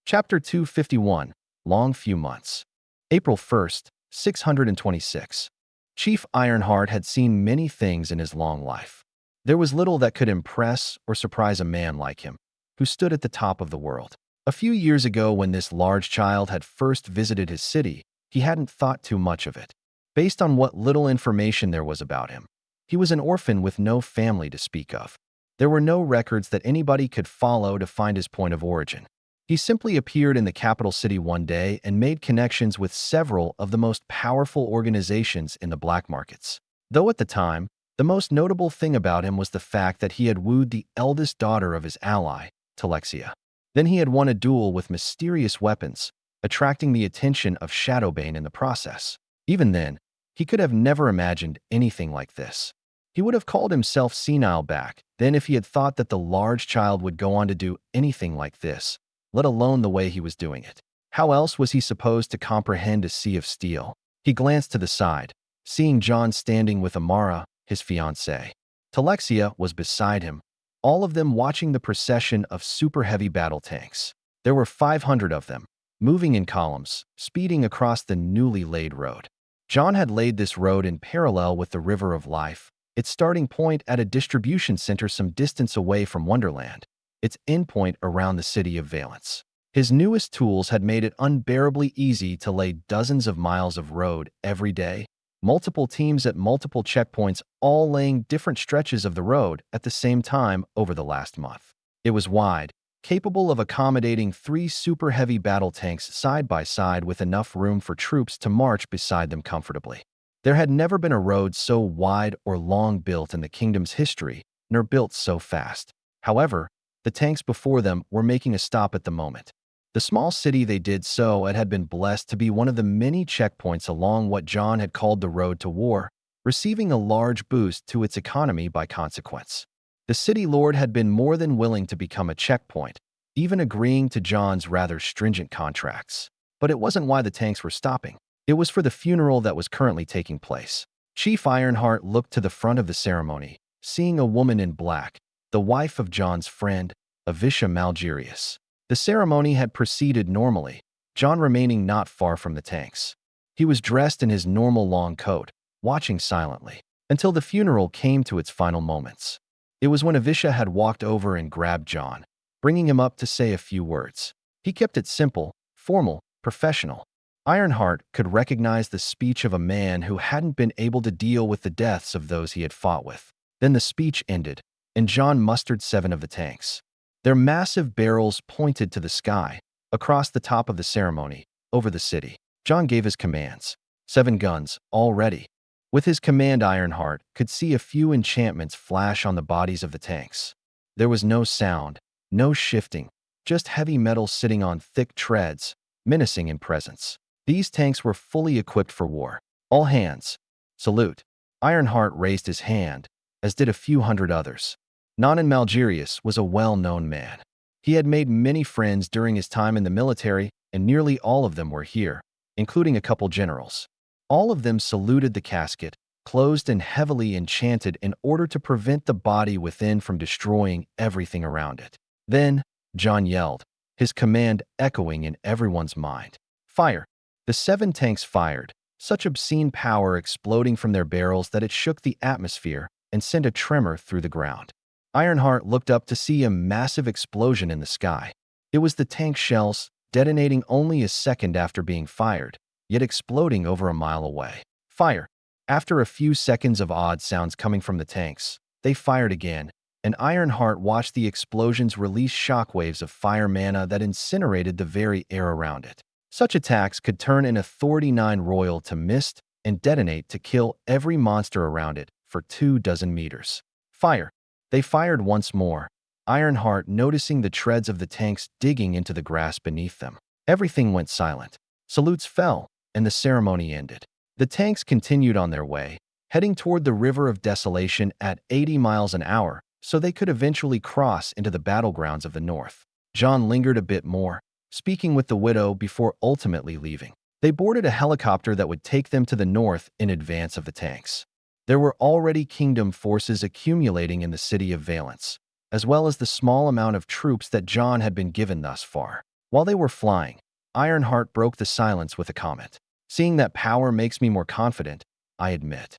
Chapter 251, Long Few Months. April 1st, 626. Chief Ironheart had seen many things in his long life. There was little that could impress or surprise a man like him, who stood at the top of the world. A few years ago, when this large child had first visited his city, he hadn't thought too much of it. Based on what little information there was about him, he was an orphan with no family to speak of. There were no records that anybody could follow to find his point of origin. He simply appeared in the capital city one day and made connections with several of the most powerful organizations in the black markets. Though at the time, the most notable thing about him was the fact that he had wooed the eldest daughter of his ally, Talexia. Then he had won a duel with mysterious weapons, attracting the attention of Shadowbane in the process. Even then, he could have never imagined anything like this. He would have called himself senile back then if he had thought that the large child would go on to do anything like this, let alone the way he was doing it. How else was he supposed to comprehend a sea of steel? He glanced to the side, seeing John standing with Amara, his fiancée. Talexia was beside him, all of them watching the procession of super-heavy battle tanks. There were 500 of them, moving in columns, speeding across the newly laid road. John had laid this road in parallel with the River of Life, its starting point at a distribution center some distance away from Wonderland, its endpoint around the city of Valence. His newest tools had made it unbearably easy to lay dozens of miles of road every day, multiple teams at multiple checkpoints, all laying different stretches of the road at the same time over the last month. It was wide, capable of accommodating 3 super-heavy battle tanks side by side with enough room for troops to march beside them comfortably. There had never been a road so wide or long built in the kingdom's history, nor built so fast. However, the tanks before them were making a stop at the moment. The small city they did so at had been blessed to be one of the many checkpoints along what John had called the road to war, receiving a large boost to its economy by consequence. The city lord had been more than willing to become a checkpoint, even agreeing to John's rather stringent contracts. But it wasn't why the tanks were stopping. It was for the funeral that was currently taking place. Chief Ironheart looked to the front of the ceremony, seeing a woman in black, the wife of John's friend, Avisha Malgerius. The ceremony had proceeded normally, John remaining not far from the tanks. He was dressed in his normal long coat, watching silently, until the funeral came to its final moments. It was when Avisha had walked over and grabbed John, bringing him up to say a few words. He kept it simple, formal, professional. Ironheart could recognize the speech of a man who hadn't been able to deal with the deaths of those he had fought with. Then the speech ended, and John mustered 7 of the tanks. Their massive barrels pointed to the sky, across the top of the ceremony, over the city. John gave his commands. 7 guns, all ready. With his command, Ironheart could see a few enchantments flash on the bodies of the tanks. There was no sound, no shifting, just heavy metal sitting on thick treads, menacing in presence. These tanks were fully equipped for war. All hands, salute. Ironheart raised his hand, as did a few hundred others. Nanan Malgerius was a well-known man. He had made many friends during his time in the military, and nearly all of them were here, including a couple generals. All of them saluted the casket, closed and heavily enchanted in order to prevent the body within from destroying everything around it. Then, John yelled, his command echoing in everyone's mind. Fire! The 7 tanks fired, such obscene power exploding from their barrels that it shook the atmosphere and sent a tremor through the ground. Ironheart looked up to see a massive explosion in the sky. It was the tank shells, detonating only a second after being fired, yet exploding over a mile away. Fire! After a few seconds of odd sounds coming from the tanks, they fired again, and Ironheart watched the explosions release shockwaves of fire mana that incinerated the very air around it. Such attacks could turn an Authority 9 Royal to mist and detonate to kill every monster around it for 24 meters. Fire! They fired once more, Ironheart noticing the treads of the tanks digging into the grass beneath them. Everything went silent. Salutes fell, and the ceremony ended. The tanks continued on their way, heading toward the River of Desolation at 80 miles an hour, so they could eventually cross into the battlegrounds of the north. John lingered a bit more, speaking with the widow before ultimately leaving. They boarded a helicopter that would take them to the north in advance of the tanks. There were already kingdom forces accumulating in the city of Valence, as well as the small amount of troops that John had been given thus far. While they were flying, Ironheart broke the silence with a comment. Seeing that power makes me more confident, I admit.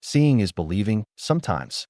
Seeing is believing, sometimes.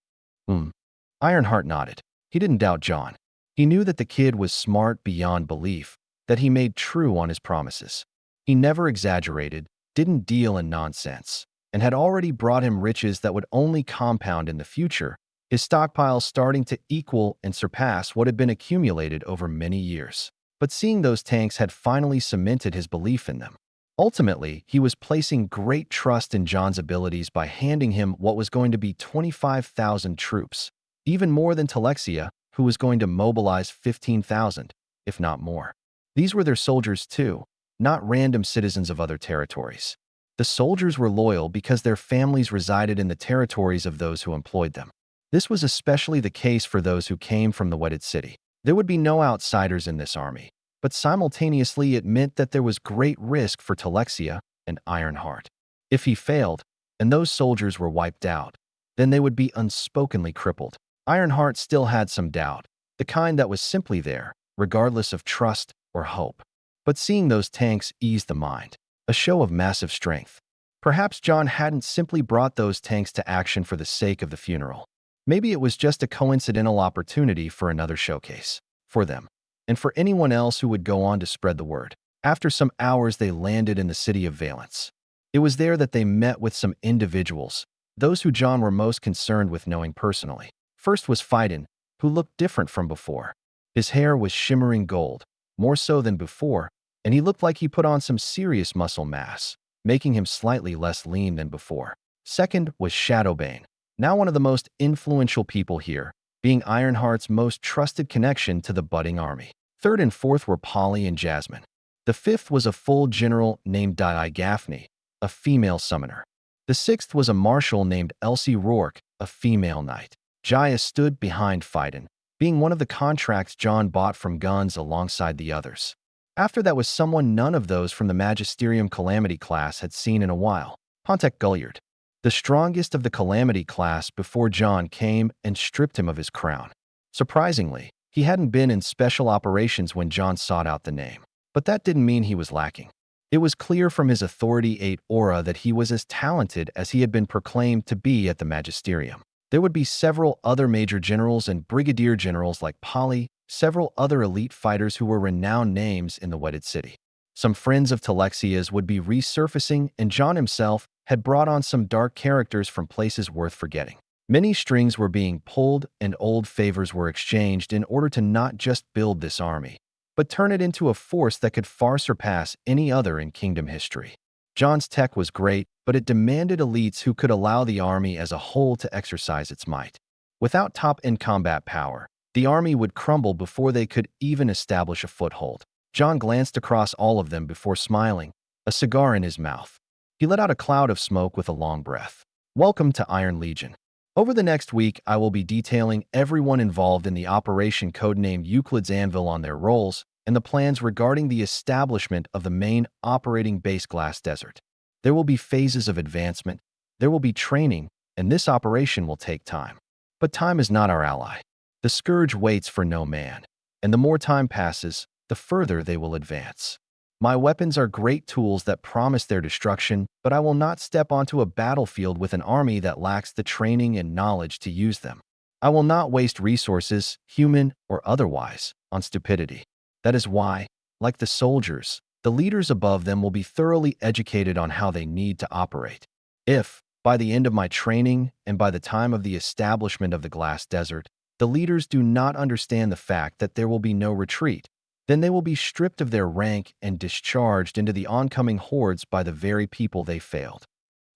Ironheart nodded. He didn't doubt John. He knew that the kid was smart beyond belief, that he made true on his promises. He never exaggerated, didn't deal in nonsense, and had already brought him riches that would only compound in the future, his stockpiles starting to equal and surpass what had been accumulated over many years. But seeing those tanks had finally cemented his belief in them. Ultimately, he was placing great trust in John's abilities by handing him what was going to be 25,000 troops, even more than Telexia, who was going to mobilize 15,000, if not more. These were their soldiers too, not random citizens of other territories. The soldiers were loyal because their families resided in the territories of those who employed them. This was especially the case for those who came from the wedded city. There would be no outsiders in this army, but simultaneously it meant that there was great risk for Telexia and Ironheart. If he failed, and those soldiers were wiped out, then they would be unspokenly crippled. Ironheart still had some doubt, the kind that was simply there, regardless of trust or hope. But seeing those tanks eased the mind, a show of massive strength. Perhaps John hadn't simply brought those tanks to action for the sake of the funeral. Maybe it was just a coincidental opportunity for another showcase. For them, and for anyone else who would go on to spread the word. After some hours, they landed in the city of Valence. It was there that they met with some individuals, those who John were most concerned with knowing personally. First was Fidan, who looked different from before. His hair was shimmering gold, more so than before, and he looked like he put on some serious muscle mass, making him slightly less lean than before. Second was Shadowbane, now one of the most influential people here, being Ironheart's most trusted connection to the budding army. Third and fourth were Polly and Jasmine. The fifth was a full general named Gaffney, a female summoner. The sixth was a marshal named Elsie Rourke, a female knight. Jaya stood behind Fidan, being one of the contracts John bought from Guns alongside the others. After that was someone none of those from the Magisterium Calamity class had seen in a while, Pontek Gulliard, the strongest of the Calamity class before John came and stripped him of his crown. Surprisingly, he hadn't been in special operations when John sought out the name. But that didn't mean he was lacking. It was clear from his Authority 8 aura that he was as talented as he had been proclaimed to be at the Magisterium. There would be several other major generals and brigadier generals like Polly, several other elite fighters who were renowned names in the wedded city. Some friends of Telexia's would be resurfacing, and John himself had brought on some dark characters from places worth forgetting. Many strings were being pulled and old favors were exchanged in order to not just build this army, but turn it into a force that could far surpass any other in kingdom history. John's tech was great, but it demanded elites who could allow the army as a whole to exercise its might. Without top-end combat power, the army would crumble before they could even establish a foothold. John glanced across all of them before smiling, a cigar in his mouth. He let out a cloud of smoke with a long breath. Welcome to Iron Legion. Over the next week, I will be detailing everyone involved in the operation codenamed Euclid's Anvil on their roles and the plans regarding the establishment of the main operating base Glass Desert. There will be phases of advancement, there will be training, and this operation will take time. But time is not our ally. The Scourge waits for no man, and the more time passes, the further they will advance. My weapons are great tools that promise their destruction, but I will not step onto a battlefield with an army that lacks the training and knowledge to use them. I will not waste resources, human or otherwise, on stupidity. That is why, like the soldiers, the leaders above them will be thoroughly educated on how they need to operate. If, by the end of my training and by the time of the establishment of the Glass Desert, the leaders do not understand the fact that there will be no retreat, then they will be stripped of their rank and discharged into the oncoming hordes by the very people they failed.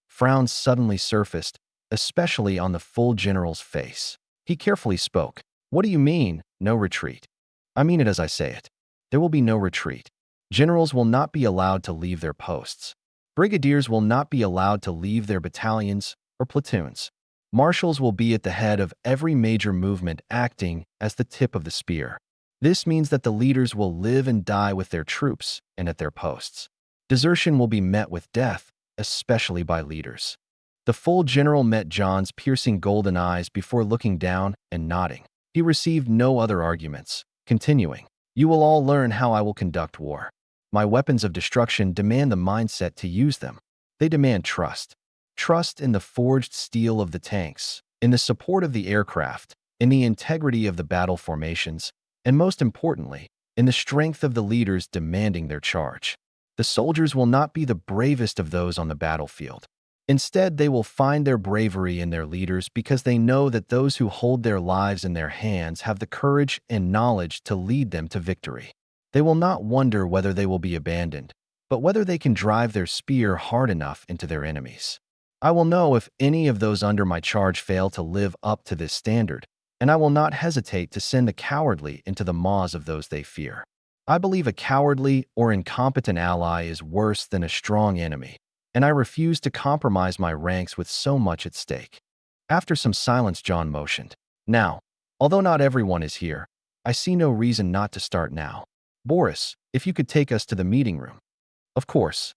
Frowns suddenly surfaced, especially on the full general's face. He carefully spoke. What do you mean, no retreat? I mean it as I say it. There will be no retreat. Generals will not be allowed to leave their posts. Brigadiers will not be allowed to leave their battalions or platoons. Marshals will be at the head of every major movement, acting as the tip of the spear. This means that the leaders will live and die with their troops and at their posts. Desertion will be met with death, especially by leaders. The full general met John's piercing golden eyes before looking down and nodding. He received no other arguments, continuing. You will all learn how I will conduct war. My weapons of destruction demand the mindset to use them. They demand trust. Trust in the forged steel of the tanks, in the support of the aircraft, in the integrity of the battle formations, and most importantly, in the strength of the leaders demanding their charge. The soldiers will not be the bravest of those on the battlefield. Instead, they will find their bravery in their leaders because they know that those who hold their lives in their hands have the courage and knowledge to lead them to victory. They will not wonder whether they will be abandoned, but whether they can drive their spear hard enough into their enemies. I will know if any of those under my charge fail to live up to this standard, and I will not hesitate to send the cowardly into the maws of those they fear. I believe a cowardly or incompetent ally is worse than a strong enemy, and I refuse to compromise my ranks with so much at stake. After some silence, John motioned. Now, although not everyone is here, I see no reason not to start now. Boris, if you could take us to the meeting room. Of course.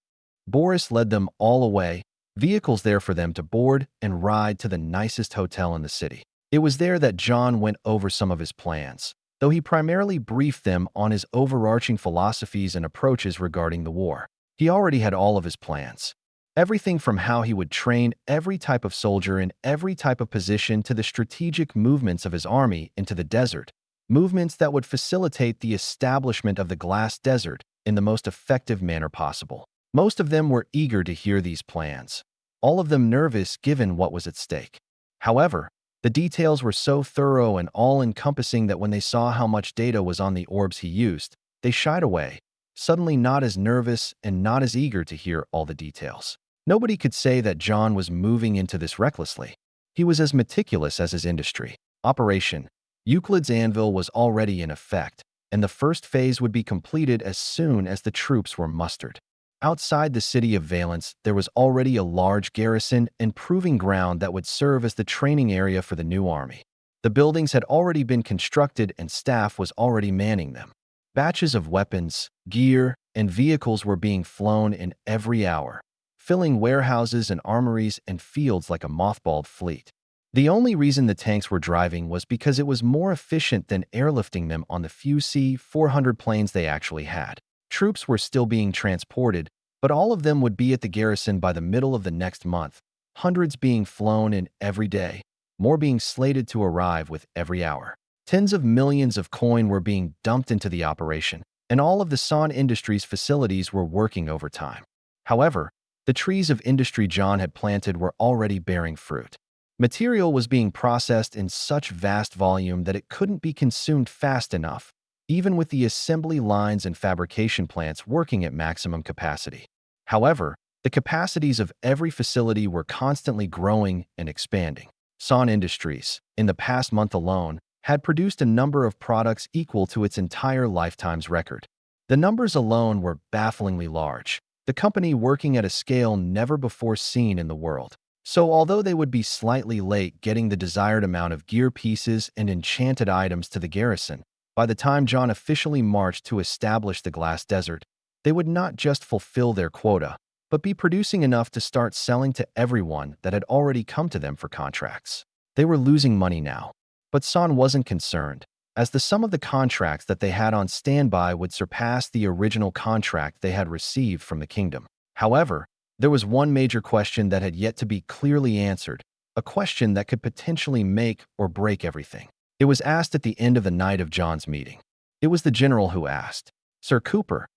Boris led them all away, vehicles there for them to board and ride to the nicest hotel in the city. It was there that John went over some of his plans, though he primarily briefed them on his overarching philosophies and approaches regarding the war. He already had all of his plans. Everything from how he would train every type of soldier in every type of position to the strategic movements of his army into the desert, movements that would facilitate the establishment of the glass desert in the most effective manner possible. Most of them were eager to hear these plans, all of them nervous given what was at stake. However, the details were so thorough and all-encompassing that when they saw how much data was on the orbs he used, they shied away, suddenly not as nervous and not as eager to hear all the details. Nobody could say that John was moving into this recklessly. He was as meticulous as his industry. Operation Euclid's Anvil was already in effect, and the first phase would be completed as soon as the troops were mustered. Outside the city of Valence, there was already a large garrison and proving ground that would serve as the training area for the new army. The buildings had already been constructed and staff was already manning them. Batches of weapons, gear, and vehicles were being flown in every hour, filling warehouses and armories and fields like a mothballed fleet. The only reason the tanks were driving was because it was more efficient than airlifting them on the few C-400 planes they actually had. Troops were still being transported, but all of them would be at the garrison by the middle of the next month, hundreds being flown in every day, more being slated to arrive with every hour. Tens of millions of coin were being dumped into the operation, and all of the Son Industries facilities were working overtime. However, the trees of industry John had planted were already bearing fruit. Material was being processed in such vast volume that it couldn't be consumed fast enough, even with the assembly lines and fabrication plants working at maximum capacity. However, the capacities of every facility were constantly growing and expanding. Son Industries, in the past month alone, had produced a number of products equal to its entire lifetime's record. The numbers alone were bafflingly large, the company working at a scale never before seen in the world. So although they would be slightly late getting the desired amount of gear pieces and enchanted items to the garrison, by the time John officially marched to establish the glass desert, they would not just fulfill their quota, but be producing enough to start selling to everyone that had already come to them for contracts. They were losing money now, but Son wasn't concerned, as the sum of the contracts that they had on standby would surpass the original contract they had received from the kingdom. However, there was one major question that had yet to be clearly answered, a question that could potentially make or break everything. It was asked at the end of the night of John's meeting. It was the general who asked, "Sir Cooper,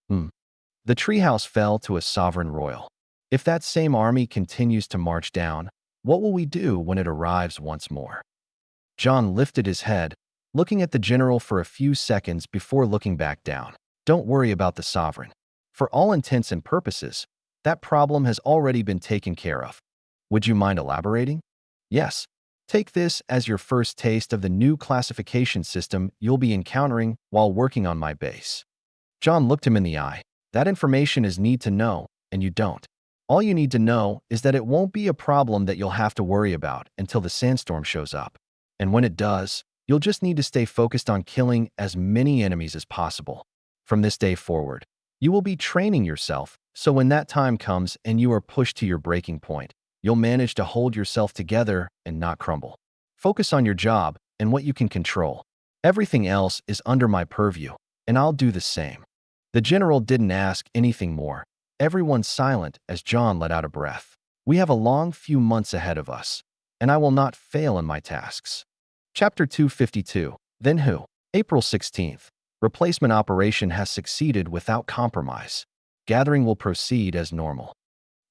the treehouse fell to a sovereign royal. If that same army continues to march down, what will we do when it arrives once more?" John lifted his head, looking at the general for a few seconds before looking back down. "Don't worry about the sovereign. For all intents and purposes, that problem has already been taken care of. Would you mind elaborating?" "Yes. Take this as your first taste of the new classification system you'll be encountering while working on my base." John looked him in the eye. "That information is need to know, and you don't. All you need to know is that it won't be a problem that you'll have to worry about until the sandstorm shows up. And when it does, you'll just need to stay focused on killing as many enemies as possible. From this day forward, you will be training yourself, so when that time comes and you are pushed to your breaking point, you'll manage to hold yourself together and not crumble. Focus on your job and what you can control. Everything else is under my purview, and I'll do the same." The general didn't ask anything more. Everyone's silent as John let out a breath. "We have a long few months ahead of us, and I will not fail in my tasks." Chapter 252. Then who? April 16th. Replacement operation has succeeded without compromise. Gathering will proceed as normal.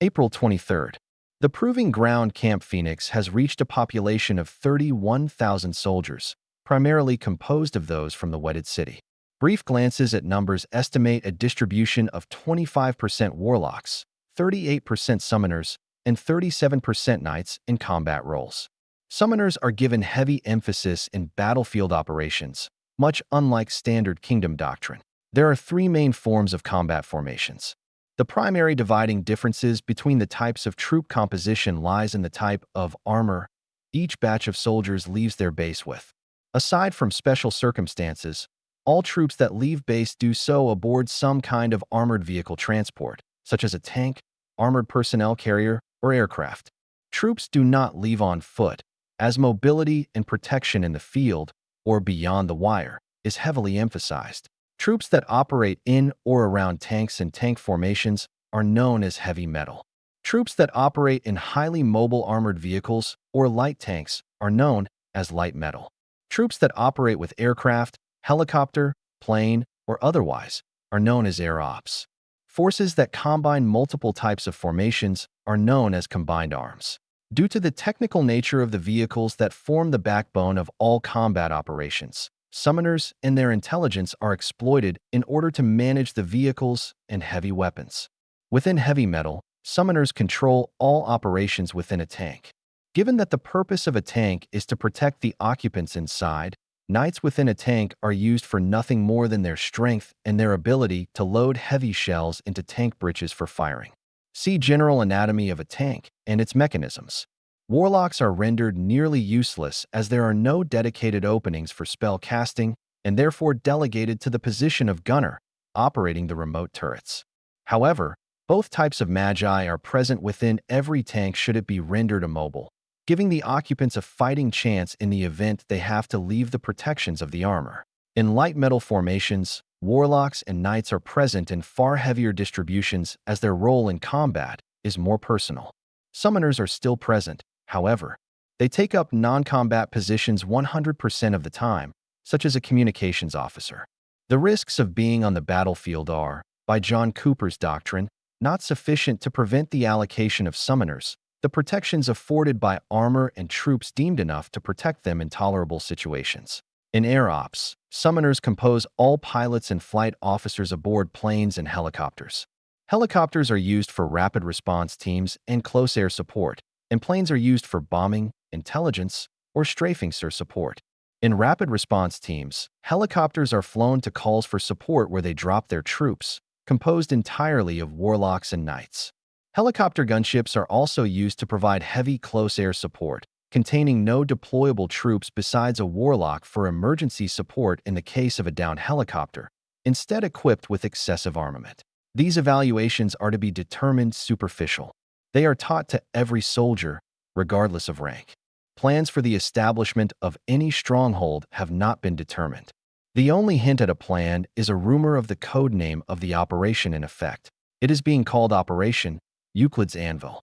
April 23rd. The Proving Ground Camp Phoenix has reached a population of 31,000 soldiers, primarily composed of those from the Wedded City. Brief glances at numbers estimate a distribution of 25% warlocks, 38% summoners, and 37% knights in combat roles. Summoners are given heavy emphasis in battlefield operations, much unlike standard kingdom doctrine. There are three main forms of combat formations. The primary dividing differences between the types of troop composition lies in the type of armor each batch of soldiers leaves their base with. Aside from special circumstances, all troops that leave base do so aboard some kind of armored vehicle transport, such as a tank, armored personnel carrier, or aircraft. Troops do not leave on foot, as mobility and protection in the field, or beyond the wire, is heavily emphasized. Troops that operate in or around tanks and tank formations are known as heavy metal. Troops that operate in highly mobile armored vehicles or light tanks are known as light metal. Troops that operate with aircraft, helicopter, plane, or otherwise are known as air ops. Forces that combine multiple types of formations are known as combined arms. Due to the technical nature of the vehicles that form the backbone of all combat operations, summoners and their intelligence are exploited in order to manage the vehicles and heavy weapons. Within heavy metal, summoners control all operations within a tank. Given that the purpose of a tank is to protect the occupants inside, knights within a tank are used for nothing more than their strength and their ability to load heavy shells into tank breeches for firing. See General Anatomy of a Tank and its mechanisms. Warlocks are rendered nearly useless as there are no dedicated openings for spell casting and therefore delegated to the position of gunner, operating the remote turrets. However, both types of magi are present within every tank should it be rendered immobile, giving the occupants a fighting chance in the event they have to leave the protections of the armor. In light metal formations, warlocks and knights are present in far heavier distributions as their role in combat is more personal. Summoners are still present, however. They take up non-combat positions 100% of the time, such as a communications officer. The risks of being on the battlefield are, by John Cooper's doctrine, not sufficient to prevent the allocation of summoners, the protections afforded by armor and troops deemed enough to protect them in tolerable situations. In air ops, summoners compose all pilots and flight officers aboard planes and helicopters. Helicopters are used for rapid response teams and close air support, and planes are used for bombing, intelligence, or strafing support. In rapid response teams, helicopters are flown to calls for support where they drop their troops, composed entirely of warlocks and knights. Helicopter gunships are also used to provide heavy close air support, containing no deployable troops besides a warlock for emergency support in the case of a downed helicopter, instead equipped with excessive armament. These evaluations are to be determined superficial. They are taught to every soldier, regardless of rank. Plans for the establishment of any stronghold have not been determined. The only hint at a plan is a rumor of the code name of the operation in effect. It is being called Operation Euclid's Anvil.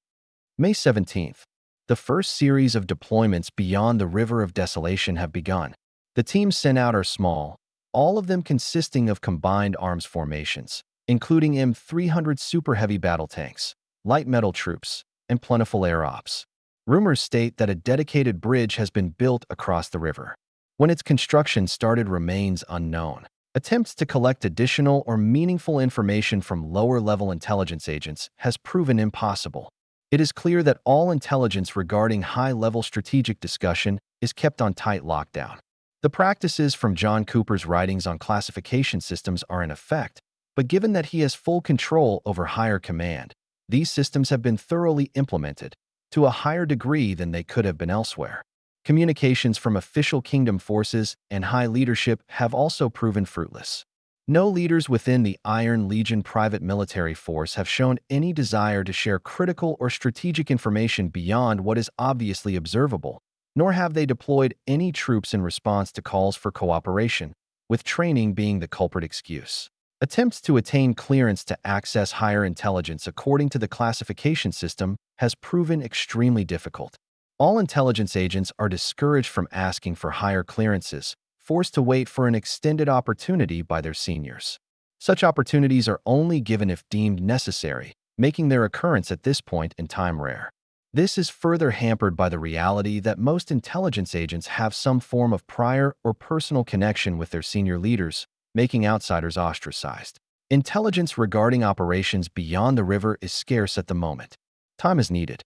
May 17th. The first series of deployments beyond the River of Desolation have begun. The teams sent out are small, all of them consisting of combined arms formations, including M300 super heavy battle tanks, light metal troops, and plentiful air ops. Rumors state that a dedicated bridge has been built across the river. When its construction started remains unknown. Attempts to collect additional or meaningful information from lower-level intelligence agents has proven impossible. It is clear that all intelligence regarding high-level strategic discussion is kept on tight lockdown. The practices from John Cooper's writings on classification systems are in effect, but given that he has full control over higher command, these systems have been thoroughly implemented, to a higher degree than they could have been elsewhere. Communications from official kingdom forces and high leadership have also proven fruitless. No leaders within the Iron Legion private military force have shown any desire to share critical or strategic information beyond what is obviously observable, nor have they deployed any troops in response to calls for cooperation, with training being the culprit excuse. Attempts to attain clearance to access higher intelligence according to the classification system has proven extremely difficult. All intelligence agents are discouraged from asking for higher clearances, forced to wait for an extended opportunity by their seniors. Such opportunities are only given if deemed necessary, making their occurrence at this point in time rare. This is further hampered by the reality that most intelligence agents have some form of prior or personal connection with their senior leaders, making outsiders ostracized. Intelligence regarding operations beyond the river is scarce at the moment. Time is needed.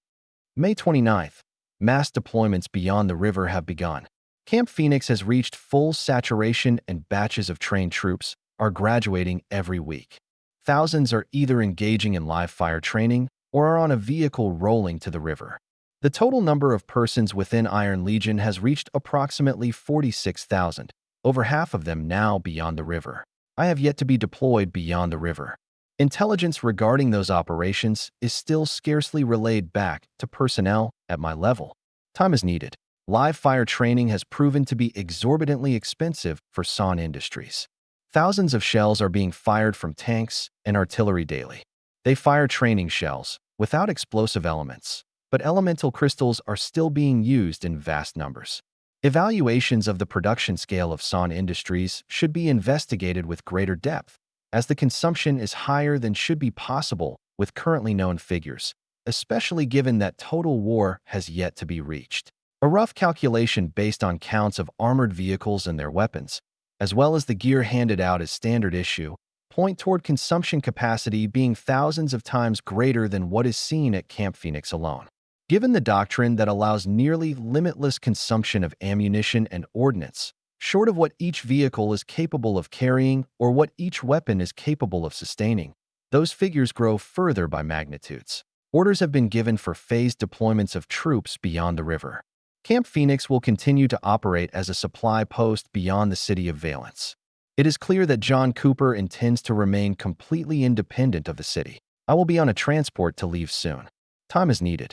May 29th. Mass deployments beyond the river have begun. Camp Phoenix has reached full saturation and batches of trained troops are graduating every week. Thousands are either engaging in live fire training or are on a vehicle rolling to the river. The total number of persons within Iron Legion has reached approximately 46,000, over half of them now beyond the river. I have yet to be deployed beyond the river. Intelligence regarding those operations is still scarcely relayed back to personnel at my level. Time is needed. Live fire training has proven to be exorbitantly expensive for Son Industries. Thousands of shells are being fired from tanks and artillery daily. They fire training shells without explosive elements, but elemental crystals are still being used in vast numbers. Evaluations of the production scale of Son Industries should be investigated with greater depth, as the consumption is higher than should be possible with currently known figures, especially given that total war has yet to be reached. A rough calculation based on counts of armored vehicles and their weapons, as well as the gear handed out as standard issue, point toward consumption capacity being thousands of times greater than what is seen at Camp Phoenix alone. Given the doctrine that allows nearly limitless consumption of ammunition and ordnance, short of what each vehicle is capable of carrying or what each weapon is capable of sustaining, those figures grow further by magnitudes. Orders have been given for phased deployments of troops beyond the river. Camp Phoenix will continue to operate as a supply post beyond the city of Valence. It is clear that John Cooper intends to remain completely independent of the city. I will be on a transport to leave soon. Time is needed.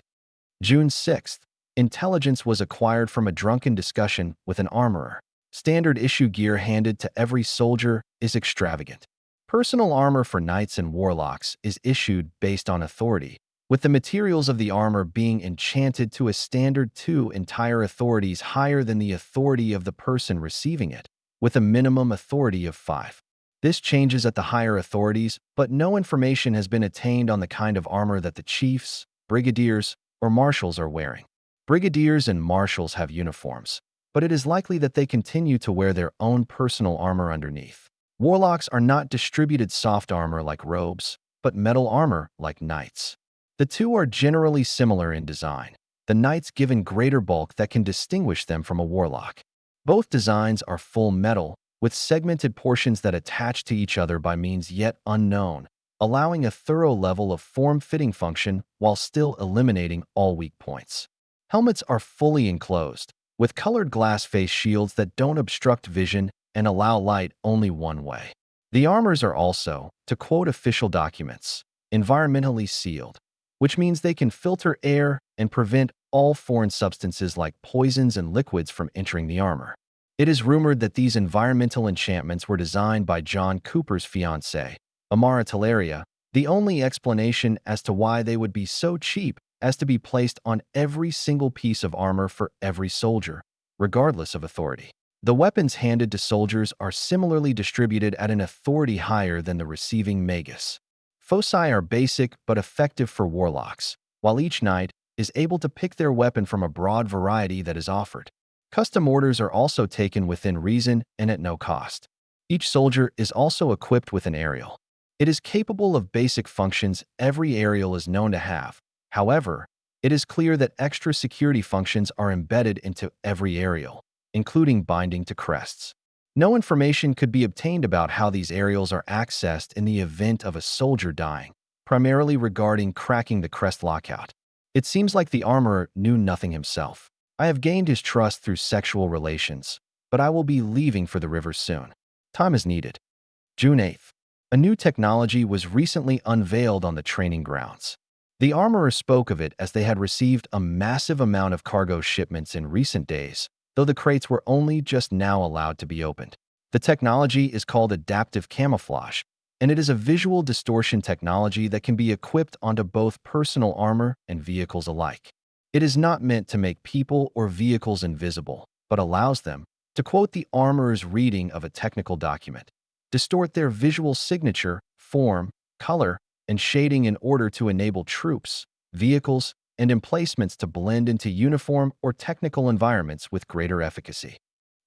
June 6th. Intelligence was acquired from a drunken discussion with an armorer. Standard issue gear handed to every soldier is extravagant. Personal armor for knights and warlocks is issued based on authority, with the materials of the armor being enchanted to a standard 2 entire authorities higher than the authority of the person receiving it, with a minimum authority of 5. This changes at the higher authorities, but no information has been attained on the kind of armor that the chiefs, brigadiers, or marshals are wearing. Brigadiers and marshals have uniforms, but it is likely that they continue to wear their own personal armor underneath. Warlocks are not distributed soft armor like robes, but metal armor like knights. The two are generally similar in design, the knights given greater bulk that can distinguish them from a warlock. Both designs are full metal, with segmented portions that attach to each other by means yet unknown, allowing a thorough level of form-fitting function while still eliminating all weak points. Helmets are fully enclosed, with colored glass face shields that don't obstruct vision and allow light only one way. The armors are also, to quote official documents, environmentally sealed, which means they can filter air and prevent all foreign substances like poisons and liquids from entering the armor. It is rumored that these environmental enchantments were designed by John Cooper's fiancée, Amara Teleria, the only explanation as to why they would be so cheap as to be placed on every single piece of armor for every soldier, regardless of authority. The weapons handed to soldiers are similarly distributed at an authority higher than the receiving magus. Foci are basic but effective for warlocks, while each knight is able to pick their weapon from a broad variety that is offered. Custom orders are also taken within reason and at no cost. Each soldier is also equipped with an aerial. It is capable of basic functions every aerial is known to have. However, it is clear that extra security functions are embedded into every aerial, including binding to crests. No information could be obtained about how these aerials are accessed in the event of a soldier dying, primarily regarding cracking the crest lockout. It seems like the armorer knew nothing himself. I have gained his trust through sexual relations, but I will be leaving for the river soon. Time is needed. June 8th. A new technology was recently unveiled on the training grounds. The armorer spoke of it as they had received a massive amount of cargo shipments in recent days, though the crates were only just now allowed to be opened. The technology is called adaptive camouflage, and it is a visual distortion technology that can be equipped onto both personal armor and vehicles alike. It is not meant to make people or vehicles invisible, but allows them, to quote the armorer's reading of a technical document, distort their visual signature, form, color, and shading in order to enable troops, vehicles, and emplacements to blend into uniform or technical environments with greater efficacy.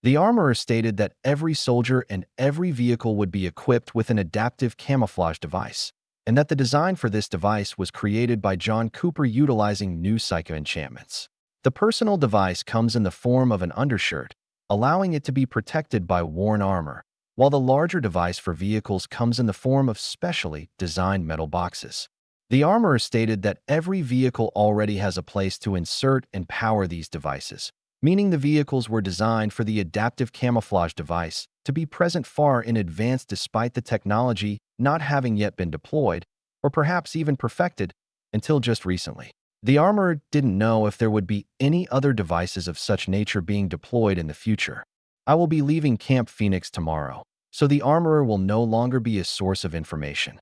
The armorer stated that every soldier and every vehicle would be equipped with an adaptive camouflage device, and that the design for this device was created by John Cooper utilizing new psycho enchantments. The personal device comes in the form of an undershirt, allowing it to be protected by worn armor, while the larger device for vehicles comes in the form of specially designed metal boxes. The armorer stated that every vehicle already has a place to insert and power these devices, meaning the vehicles were designed for the adaptive camouflage device to be present far in advance despite the technology not having yet been deployed, or perhaps even perfected, until just recently. The armorer didn't know if there would be any other devices of such nature being deployed in the future. I will be leaving Camp Phoenix tomorrow, so the armorer will no longer be a source of information.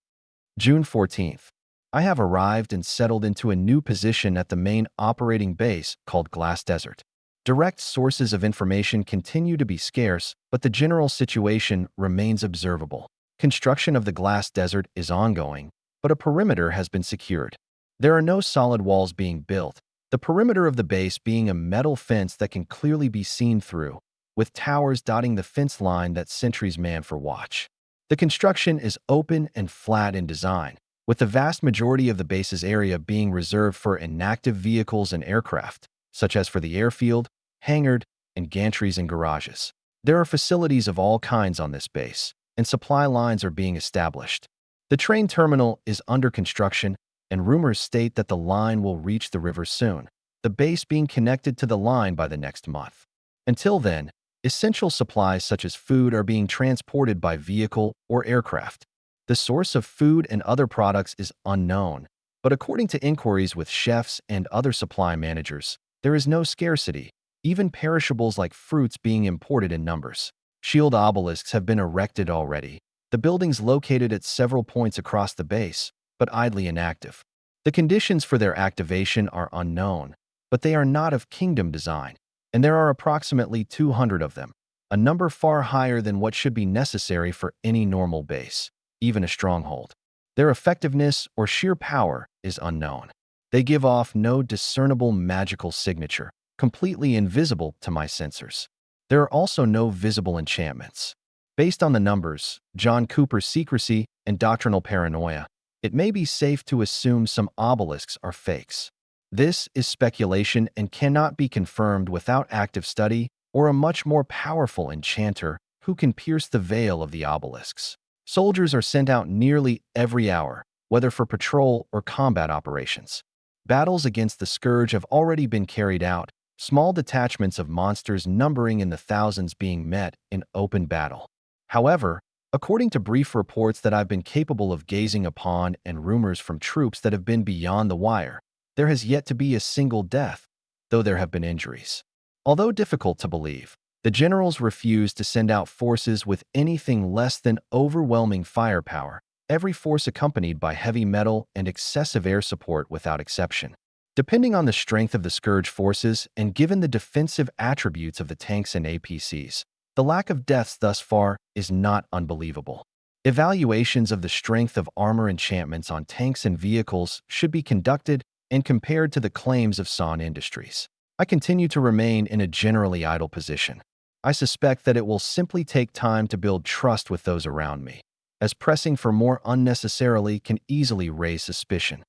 June 14th. I have arrived and settled into a new position at the main operating base called Glass Desert. Direct sources of information continue to be scarce, but the general situation remains observable. Construction of the Glass Desert is ongoing, but a perimeter has been secured. There are no solid walls being built, the perimeter of the base being a metal fence that can clearly be seen through, with towers dotting the fence line that sentries man for watch. The construction is open and flat in design, with the vast majority of the base's area being reserved for inactive vehicles and aircraft, such as for the airfield, hangar, and gantries and garages. There are facilities of all kinds on this base, and supply lines are being established. The train terminal is under construction, and rumors state that the line will reach the river soon, the base being connected to the line by the next month. Until then, essential supplies such as food are being transported by vehicle or aircraft. The source of food and other products is unknown, but according to inquiries with chefs and other supply managers, there is no scarcity, even perishables like fruits being imported in numbers. Shield obelisks have been erected already, the buildings located at several points across the base, but idly inactive. The conditions for their activation are unknown, but they are not of kingdom design, and there are approximately 200 of them, a number far higher than what should be necessary for any normal base, even a stronghold. Their effectiveness or sheer power is unknown. They give off no discernible magical signature, completely invisible to my sensors. There are also no visible enchantments. Based on the numbers, John Cooper's secrecy, and doctrinal paranoia, it may be safe to assume some obelisks are fakes. This is speculation and cannot be confirmed without active study or a much more powerful enchanter who can pierce the veil of the obelisks. Soldiers are sent out nearly every hour, whether for patrol or combat operations. Battles against the Scourge have already been carried out, small detachments of monsters numbering in the thousands being met in open battle. However, according to brief reports that I've been capable of gazing upon and rumors from troops that have been beyond the wire, there has yet to be a single death, though there have been injuries. Although difficult to believe, the generals refuse to send out forces with anything less than overwhelming firepower, every force accompanied by heavy metal and excessive air support without exception. Depending on the strength of the Scourge forces and given the defensive attributes of the tanks and APCs, the lack of deaths thus far is not unbelievable. Evaluations of the strength of armor enchantments on tanks and vehicles should be conducted and compared to the claims of Son Industries. I continue to remain in a generally idle position. I suspect that it will simply take time to build trust with those around me, as pressing for more unnecessarily can easily raise suspicion.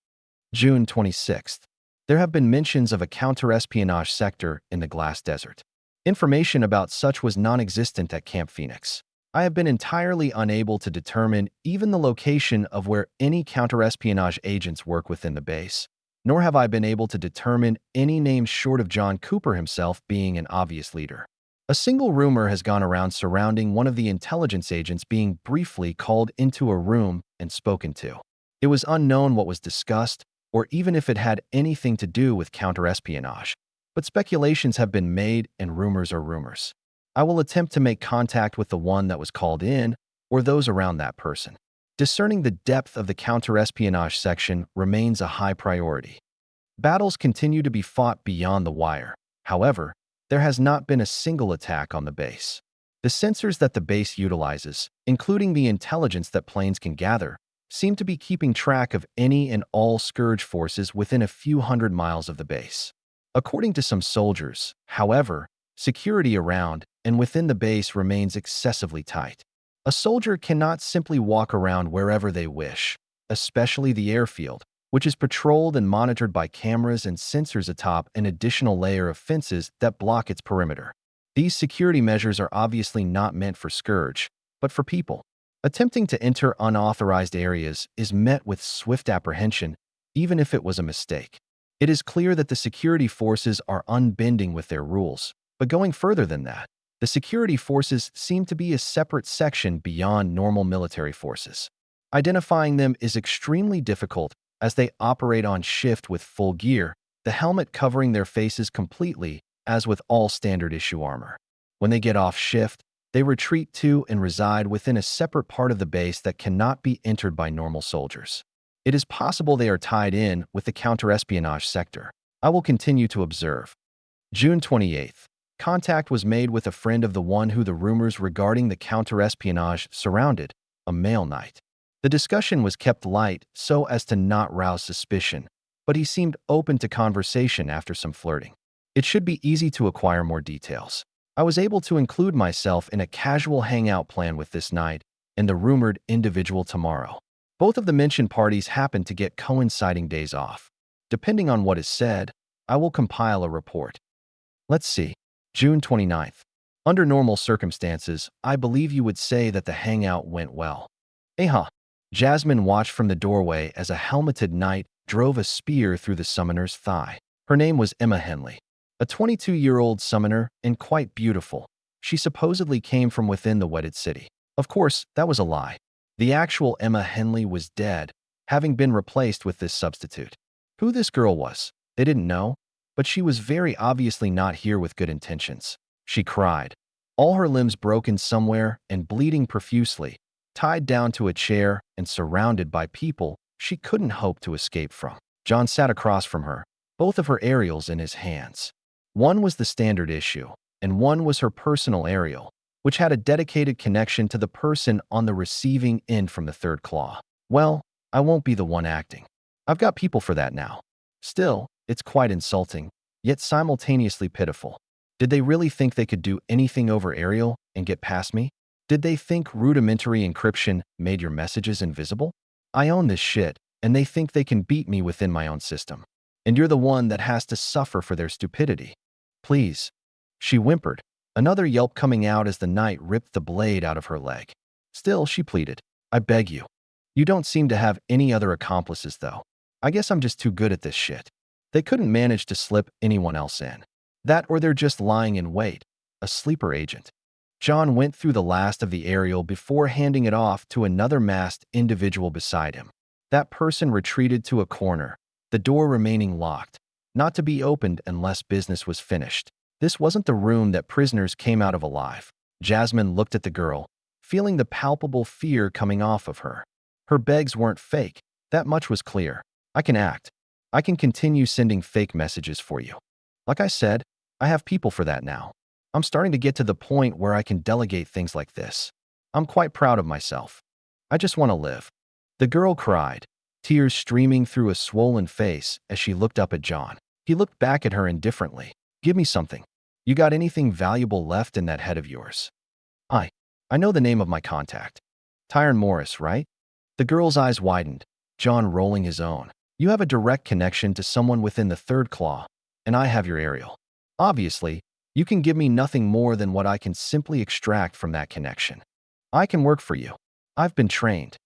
June 26th. There have been mentions of a counter-espionage sector in the Glass Desert. Information about such was non-existent at Camp Phoenix. I have been entirely unable to determine even the location of where any counter-espionage agents work within the base, nor have I been able to determine any names short of John Cooper himself being an obvious leader. A single rumor has gone around surrounding one of the intelligence agents being briefly called into a room and spoken to. It was unknown what was discussed, or even if it had anything to do with counter-espionage, but speculations have been made and rumors are rumors. I will attempt to make contact with the one that was called in or those around that person. Discerning the depth of the counter-espionage section remains a high priority. Battles continue to be fought beyond the wire. However, there has not been a single attack on the base. The sensors that the base utilizes, including the intelligence that planes can gather, seem to be keeping track of any and all Scourge forces within a few hundred miles of the base. According to some soldiers, however, security around and within the base remains excessively tight. A soldier cannot simply walk around wherever they wish, especially the airfield, which is patrolled and monitored by cameras and sensors atop an additional layer of fences that block its perimeter. These security measures are obviously not meant for Scourge, but for people. Attempting to enter unauthorized areas is met with swift apprehension, even if it was a mistake. It is clear that the security forces are unbending with their rules, but going further than that, the security forces seem to be a separate section beyond normal military forces. Identifying them is extremely difficult as they operate on shift with full gear, the helmet covering their faces completely, as with all standard issue armor. When they get off shift, they retreat to and reside within a separate part of the base that cannot be entered by normal soldiers. It is possible they are tied in with the counter-espionage sector. I will continue to observe. June 28th. Contact was made with a friend of the one who the rumors regarding the counter-espionage surrounded, a male knight. The discussion was kept light so as to not rouse suspicion, but he seemed open to conversation after some flirting. It should be easy to acquire more details. I was able to include myself in a casual hangout plan with this knight and the rumored individual tomorrow. Both of the mentioned parties happen to get coinciding days off. Depending on what is said, I will compile a report. Let's see. June 29th. Under normal circumstances, I believe you would say that the hangout went well. Jasmine watched from the doorway as a helmeted knight drove a spear through the summoner's thigh. Her name was Emma Henley, a 22-year-old summoner and quite beautiful. She supposedly came from within the wedded city. Of course, that was a lie. The actual Emma Henley was dead, having been replaced with this substitute. Who this girl was, they didn't know, but she was very obviously not here with good intentions. She cried, all her limbs broken somewhere and bleeding profusely, tied down to a chair and surrounded by people she couldn't hope to escape from. John sat across from her, both of her aerials in his hands. One was the standard issue, and one was her personal aerial, which had a dedicated connection to the person on the receiving end from the third claw. Well, I won't be the one acting. I've got people for that now. Still, it's quite insulting, yet simultaneously pitiful. Did they really think they could do anything over aerial and get past me? Did they think rudimentary encryption made your messages invisible? I own this shit, and they think they can beat me within my own system. And you're the one that has to suffer for their stupidity. Please. She whimpered, another yelp coming out as the knight ripped the blade out of her leg. Still, she pleaded, I beg you. You don't seem to have any other accomplices, though. I guess I'm just too good at this shit. They couldn't manage to slip anyone else in. That or they're just lying in wait, a sleeper agent. John went through the last of the aerial before handing it off to another masked individual beside him. That person retreated to a corner, the door remaining locked, not to be opened unless business was finished. This wasn't the room that prisoners came out of alive. Jasmine looked at the girl, feeling the palpable fear coming off of her. Her begs weren't fake, that much was clear. I can act. I can continue sending fake messages for you. Like I said, I have people for that now. I'm starting to get to the point where I can delegate things like this. I'm quite proud of myself. I just want to live. The girl cried, tears streaming through a swollen face as she looked up at John. He looked back at her indifferently. Give me something. You got anything valuable left in that head of yours? I know the name of my contact. Tyrone Morris, right? The girl's eyes widened, John rolling his own. You have a direct connection to someone within the third claw, and I have your aerial. Obviously, you can give me nothing more than what I can simply extract from that connection. I can work for you. I've been trained.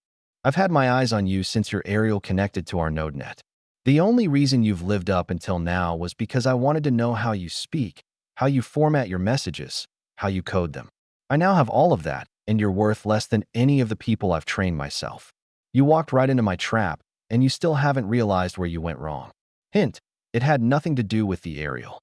I've had my eyes on you since your aerial connected to our node net. The only reason you've lived up until now was because I wanted to know how you speak, how you format your messages, how you code them. I now have all of that, and you're worth less than any of the people I've trained myself. You walked right into my trap, and you still haven't realized where you went wrong. Hint, it had nothing to do with the aerial.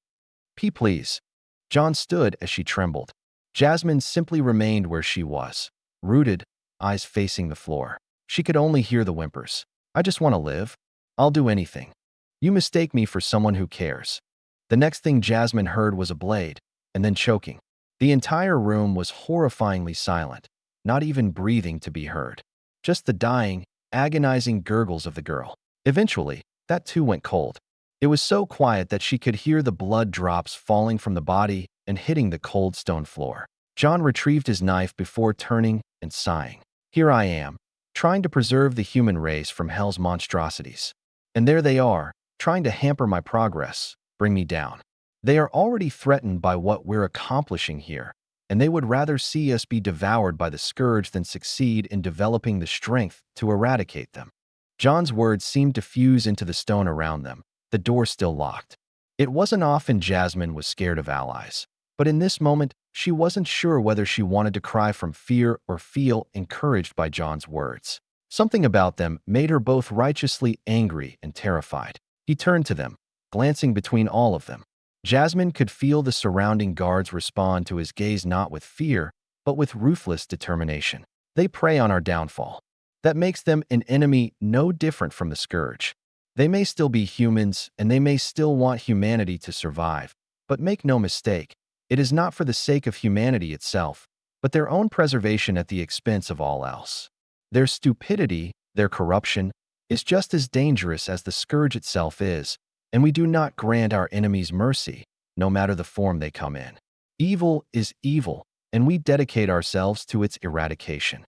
Please. John stood as she trembled. Jasmine simply remained where she was, rooted, eyes facing the floor. She could only hear the whimpers. I just want to live. I'll do anything. You mistake me for someone who cares. The next thing Jasmine heard was a blade, and then choking. The entire room was horrifyingly silent, not even breathing to be heard. Just the dying, agonizing gurgles of the girl. Eventually, that too went cold. It was so quiet that she could hear the blood drops falling from the body and hitting the cold stone floor. John retrieved his knife before turning and sighing. Here I am, trying to preserve the human race from hell's monstrosities. And there they are, trying to hamper my progress, bring me down. They are already threatened by what we're accomplishing here, and they would rather see us be devoured by the scourge than succeed in developing the strength to eradicate them. John's words seemed to fuse into the stone around them, the door still locked. It wasn't often Jasmine was scared of allies, but in this moment, she wasn't sure whether she wanted to cry from fear or feel encouraged by John's words. Something about them made her both righteously angry and terrified. He turned to them, glancing between all of them. Jasmine could feel the surrounding guards respond to his gaze not with fear, but with ruthless determination. They prey on our downfall. That makes them an enemy no different from the scourge. They may still be humans, and they may still want humanity to survive, but make no mistake, it is not for the sake of humanity itself, but their own preservation at the expense of all else. Their stupidity, their corruption, is just as dangerous as the scourge itself is, and we do not grant our enemies mercy, no matter the form they come in. Evil is evil, and we dedicate ourselves to its eradication.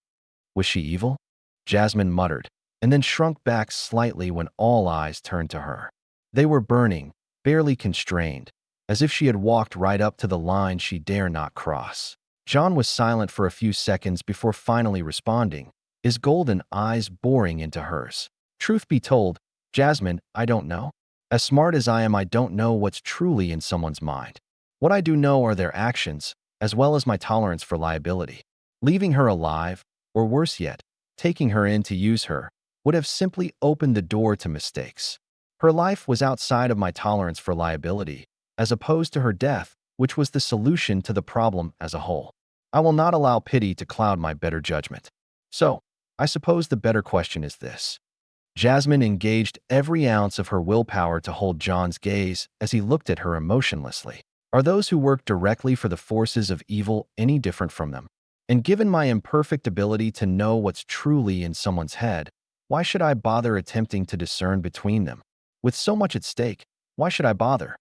Was she evil? Jasmine muttered, and then shrunk back slightly when all eyes turned to her. They were burning, barely constrained, as if she had walked right up to the line she dare not cross. John was silent for a few seconds before finally responding, his golden eyes boring into hers. Truth be told, Jasmine, I don't know. As smart as I am, I don't know what's truly in someone's mind. What I do know are their actions, as well as my tolerance for liability. Leaving her alive, or worse yet, taking her in to use her, would have simply opened the door to mistakes. Her life was outside of my tolerance for liability, as opposed to her death, which was the solution to the problem as a whole. I will not allow pity to cloud my better judgment. So, I suppose the better question is this. Jasmine engaged every ounce of her willpower to hold John's gaze as he looked at her emotionlessly. Are those who work directly for the forces of evil any different from them? And given my imperfect ability to know what's truly in someone's head, why should I bother attempting to discern between them? With so much at stake, why should I bother?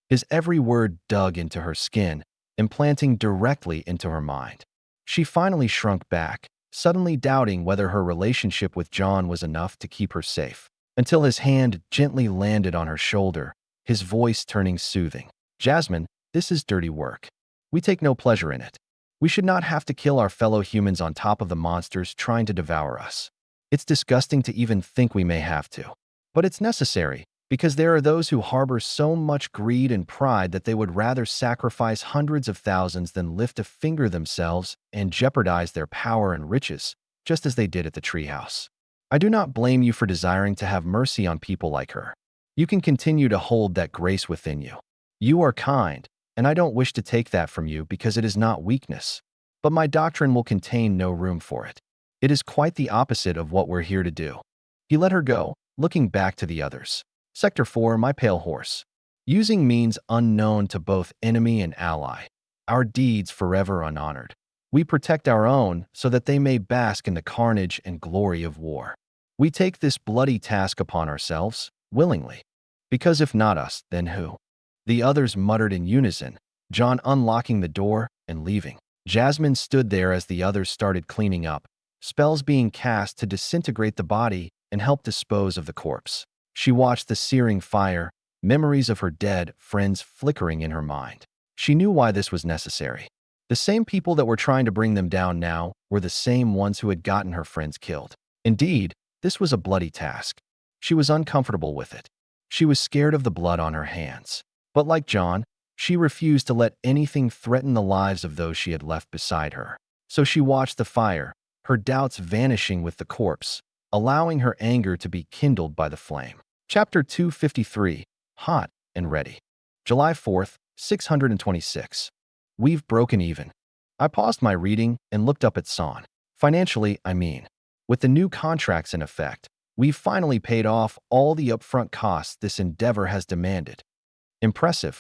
His every word dug into her skin, implanting directly into her mind. She finally shrunk back, suddenly doubting whether her relationship with John was enough to keep her safe, until his hand gently landed on her shoulder, his voice turning soothing. Jasmine, this is dirty work. We take no pleasure in it. We should not have to kill our fellow humans on top of the monsters trying to devour us. It's disgusting to even think we may have to. But it's necessary, because there are those who harbor so much greed and pride that they would rather sacrifice hundreds of thousands than lift a finger themselves and jeopardize their power and riches, just as they did at the treehouse. I do not blame you for desiring to have mercy on people like her. You can continue to hold that grace within you. You are kind, and I don't wish to take that from you because it is not weakness. But my doctrine will contain no room for it. It is quite the opposite of what we're here to do. He let her go, looking back to the others. Sector 4, my pale horse. Using means unknown to both enemy and ally. Our deeds forever unhonored. We protect our own so that they may bask in the carnage and glory of war. We take this bloody task upon ourselves, willingly. Because if not us, then who? The others muttered in unison, John unlocking the door and leaving. Jasmine stood there as the others started cleaning up, spells being cast to disintegrate the body and help dispose of the corpse. She watched the searing fire, memories of her dead friends flickering in her mind. She knew why this was necessary. The same people that were trying to bring them down now were the same ones who had gotten her friends killed. Indeed, this was a bloody task. She was uncomfortable with it. She was scared of the blood on her hands. But like John, she refused to let anything threaten the lives of those she had left beside her. So she watched the fire, her doubts vanishing with the corpse, allowing her anger to be kindled by the flame. Chapter 253, Hot and Ready. July 4th, 626. We've broken even. I paused my reading and looked up at San. Financially, I mean. With the new contracts in effect, we've finally paid off all the upfront costs this endeavor has demanded. Impressive.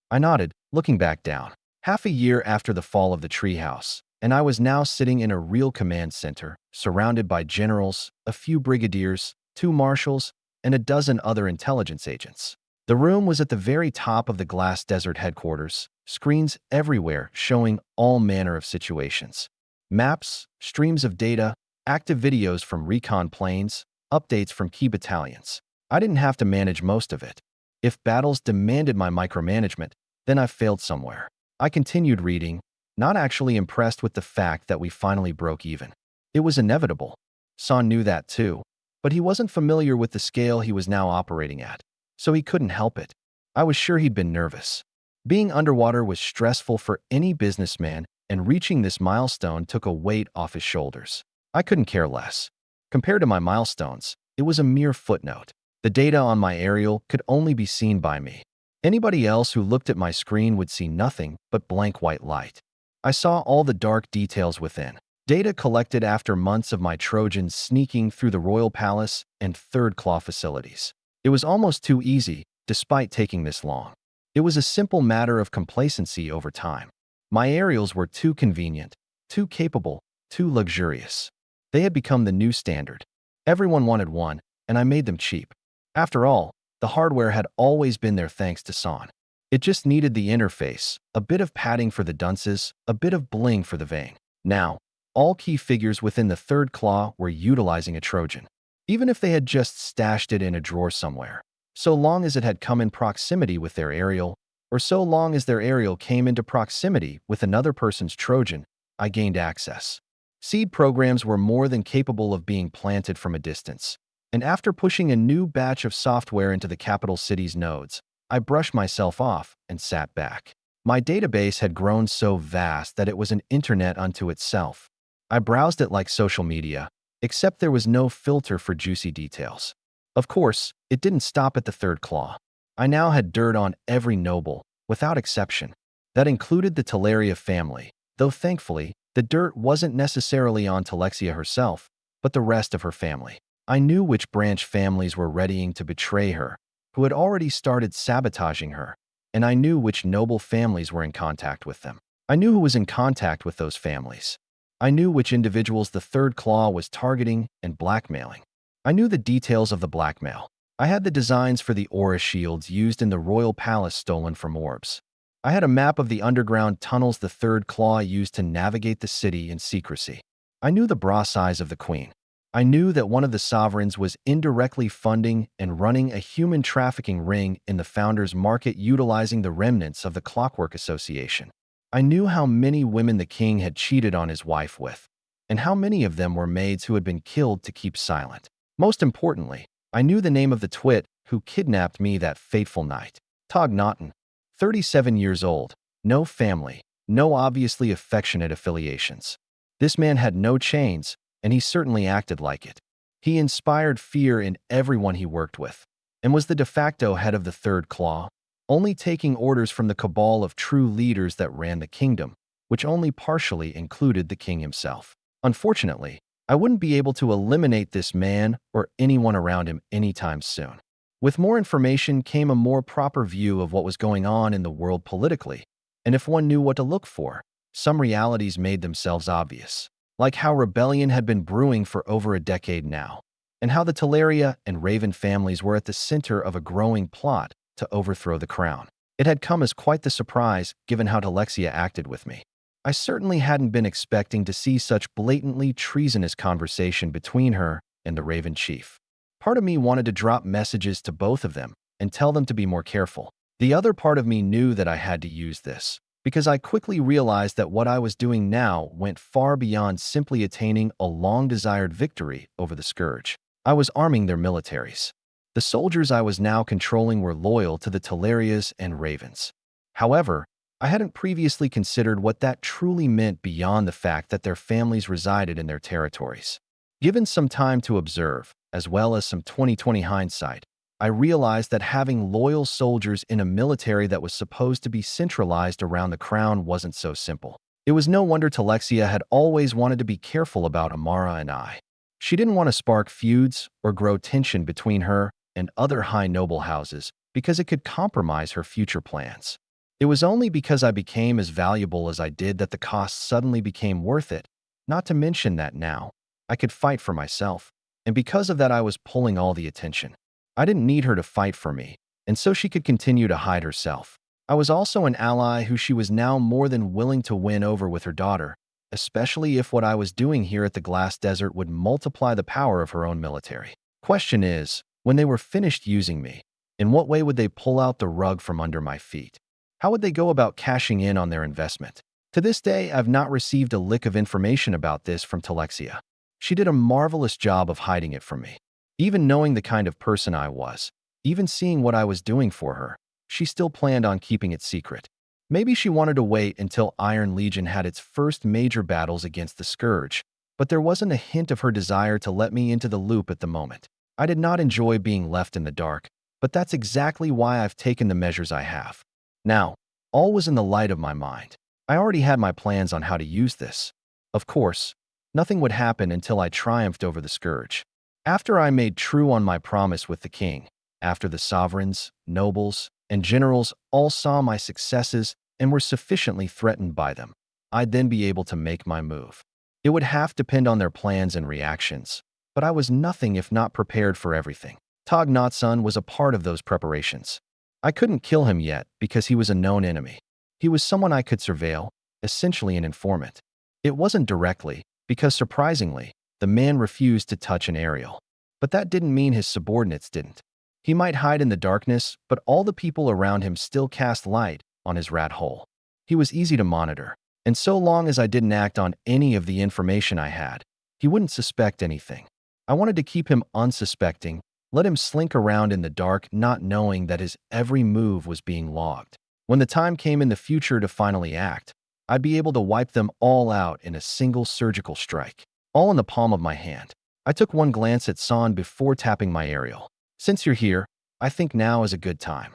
I nodded, looking back down. Half a year after the fall of the treehouse, and I was now sitting in a real command center, surrounded by generals, a few brigadiers, 2 marshals, and a dozen other intelligence agents. The room was at the very top of the glass desert headquarters, screens everywhere showing all manner of situations. Maps, streams of data, active videos from recon planes, updates from key battalions. I didn't have to manage most of it. If battles demanded my micromanagement, then I failed somewhere. I continued reading, not actually impressed with the fact that we finally broke even. It was inevitable. San knew that too, but he wasn't familiar with the scale he was now operating at, so he couldn't help it. I was sure he'd been nervous. Being underwater was stressful for any businessman, and reaching this milestone took a weight off his shoulders. I couldn't care less. Compared to my milestones, it was a mere footnote. The data on my aerial could only be seen by me. Anybody else who looked at my screen would see nothing but blank white light. I saw all the dark details within. Data collected after months of my Trojans sneaking through the royal palace and third claw facilities. It was almost too easy, despite taking this long. It was a simple matter of complacency over time. My aerials were too convenient, too capable, too luxurious. They had become the new standard. Everyone wanted one, and I made them cheap. After all, the hardware had always been there thanks to San. It just needed the interface, a bit of padding for the dunces, a bit of bling for the vein. Now, all key figures within the third claw were utilizing a Trojan, even if they had just stashed it in a drawer somewhere. So long as it had come in proximity with their aerial, or so long as their aerial came into proximity with another person's Trojan, I gained access. Seed programs were more than capable of being planted from a distance. And after pushing a new batch of software into the capital city's nodes, I brushed myself off and sat back. My database had grown so vast that it was an internet unto itself. I browsed it like social media, except there was no filter for juicy details. Of course, it didn't stop at the third claw. I now had dirt on every noble, without exception. That included the Teleria family, though thankfully, the dirt wasn't necessarily on Telexia herself, but the rest of her family. I knew which branch families were readying to betray her, who had already started sabotaging her, and I knew which noble families were in contact with them. I knew who was in contact with those families. I knew which individuals the third claw was targeting and blackmailing. I knew the details of the blackmail. I had the designs for the aura shields used in the royal palace stolen from orbs. I had a map of the underground tunnels the third claw used to navigate the city in secrecy. I knew the bra size of the queen. I knew that one of the sovereigns was indirectly funding and running a human trafficking ring in the founder's market utilizing the remnants of the Clockwork Association. I knew how many women the king had cheated on his wife with, and how many of them were maids who had been killed to keep silent. Most importantly, I knew the name of the twit who kidnapped me that fateful night. Tog Naughton, 37 years old, no family, no obviously affectionate affiliations. This man had no chains, and he certainly acted like it. He inspired fear in everyone he worked with, and was the de facto head of the third claw, only taking orders from the cabal of true leaders that ran the kingdom, which only partially included the king himself. Unfortunately, I wouldn't be able to eliminate this man or anyone around him anytime soon. With more information came a more proper view of what was going on in the world politically, and if one knew what to look for, some realities made themselves obvious. Like how rebellion had been brewing for over a decade now, and how the Teleria and Raven families were at the center of a growing plot to overthrow the crown. It had come as quite the surprise given how Telexia acted with me. I certainly hadn't been expecting to see such blatantly treasonous conversation between her and the Raven chief. Part of me wanted to drop messages to both of them and tell them to be more careful. The other part of me knew that I had to use this, because I quickly realized that what I was doing now went far beyond simply attaining a long-desired victory over the Scourge. I was arming their militaries. The soldiers I was now controlling were loyal to the Telerias and Ravens. However, I hadn't previously considered what that truly meant beyond the fact that their families resided in their territories. Given some time to observe, as well as some 20/20 hindsight, I realized that having loyal soldiers in a military that was supposed to be centralized around the crown wasn't so simple. It was no wonder Talexia had always wanted to be careful about Amara and I. She didn't want to spark feuds or grow tension between her and other high noble houses because it could compromise her future plans. It was only because I became as valuable as I did that the cost suddenly became worth it, not to mention that now I could fight for myself, and because of that I was pulling all the attention. I didn't need her to fight for me, and so she could continue to hide herself. I was also an ally who she was now more than willing to win over with her daughter, especially if what I was doing here at the Glass Desert would multiply the power of her own military. Question is, when they were finished using me, in what way would they pull out the rug from under my feet? How would they go about cashing in on their investment? To this day, I've not received a lick of information about this from Talexia. She did a marvelous job of hiding it from me. Even knowing the kind of person I was, even seeing what I was doing for her, she still planned on keeping it secret. Maybe she wanted to wait until Iron Legion had its first major battles against the Scourge, but there wasn't a hint of her desire to let me into the loop at the moment. I did not enjoy being left in the dark, but that's exactly why I've taken the measures I have. Now, all was in the light of my mind. I already had my plans on how to use this. Of course, nothing would happen until I triumphed over the Scourge. After I made true on my promise with the king, after the sovereigns, nobles, and generals all saw my successes and were sufficiently threatened by them, I'd then be able to make my move. It would have to depend on their plans and reactions, but I was nothing if not prepared for everything. Tog Natsun was a part of those preparations. I couldn't kill him yet because he was a known enemy. He was someone I could surveil, essentially an informant. It wasn't directly, because surprisingly, the man refused to touch an aerial. But that didn't mean his subordinates didn't. He might hide in the darkness, but all the people around him still cast light on his rat hole. He was easy to monitor, and so long as I didn't act on any of the information I had, he wouldn't suspect anything. I wanted to keep him unsuspecting, let him slink around in the dark not knowing that his every move was being logged. When the time came in the future to finally act, I'd be able to wipe them all out in a single surgical strike, all in the palm of my hand. I took one glance at San before tapping my aerial. Since you're here, I think now is a good time.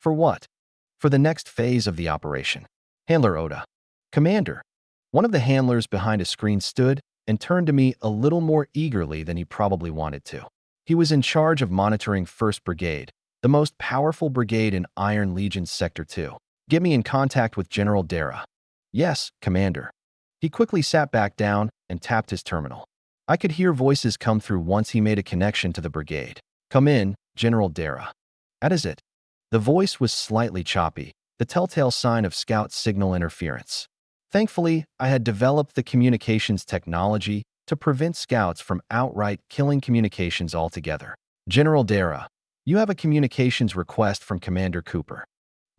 For what? For the next phase of the operation. Handler Oda. Commander. One of the handlers behind a screen stood and turned to me a little more eagerly than he probably wanted to. He was in charge of monitoring 1st Brigade, the most powerful brigade in Iron Legion's Sector 2. Get me in contact with General Dara. Yes, Commander. He quickly sat back down and tapped his terminal. I could hear voices come through once he made a connection to the brigade. Come in, General Dara. That is it. The voice was slightly choppy, the telltale sign of scout signal interference. Thankfully, I had developed the communications technology to prevent scouts from outright killing communications altogether. General Dara, you have a communications request from Commander Cooper.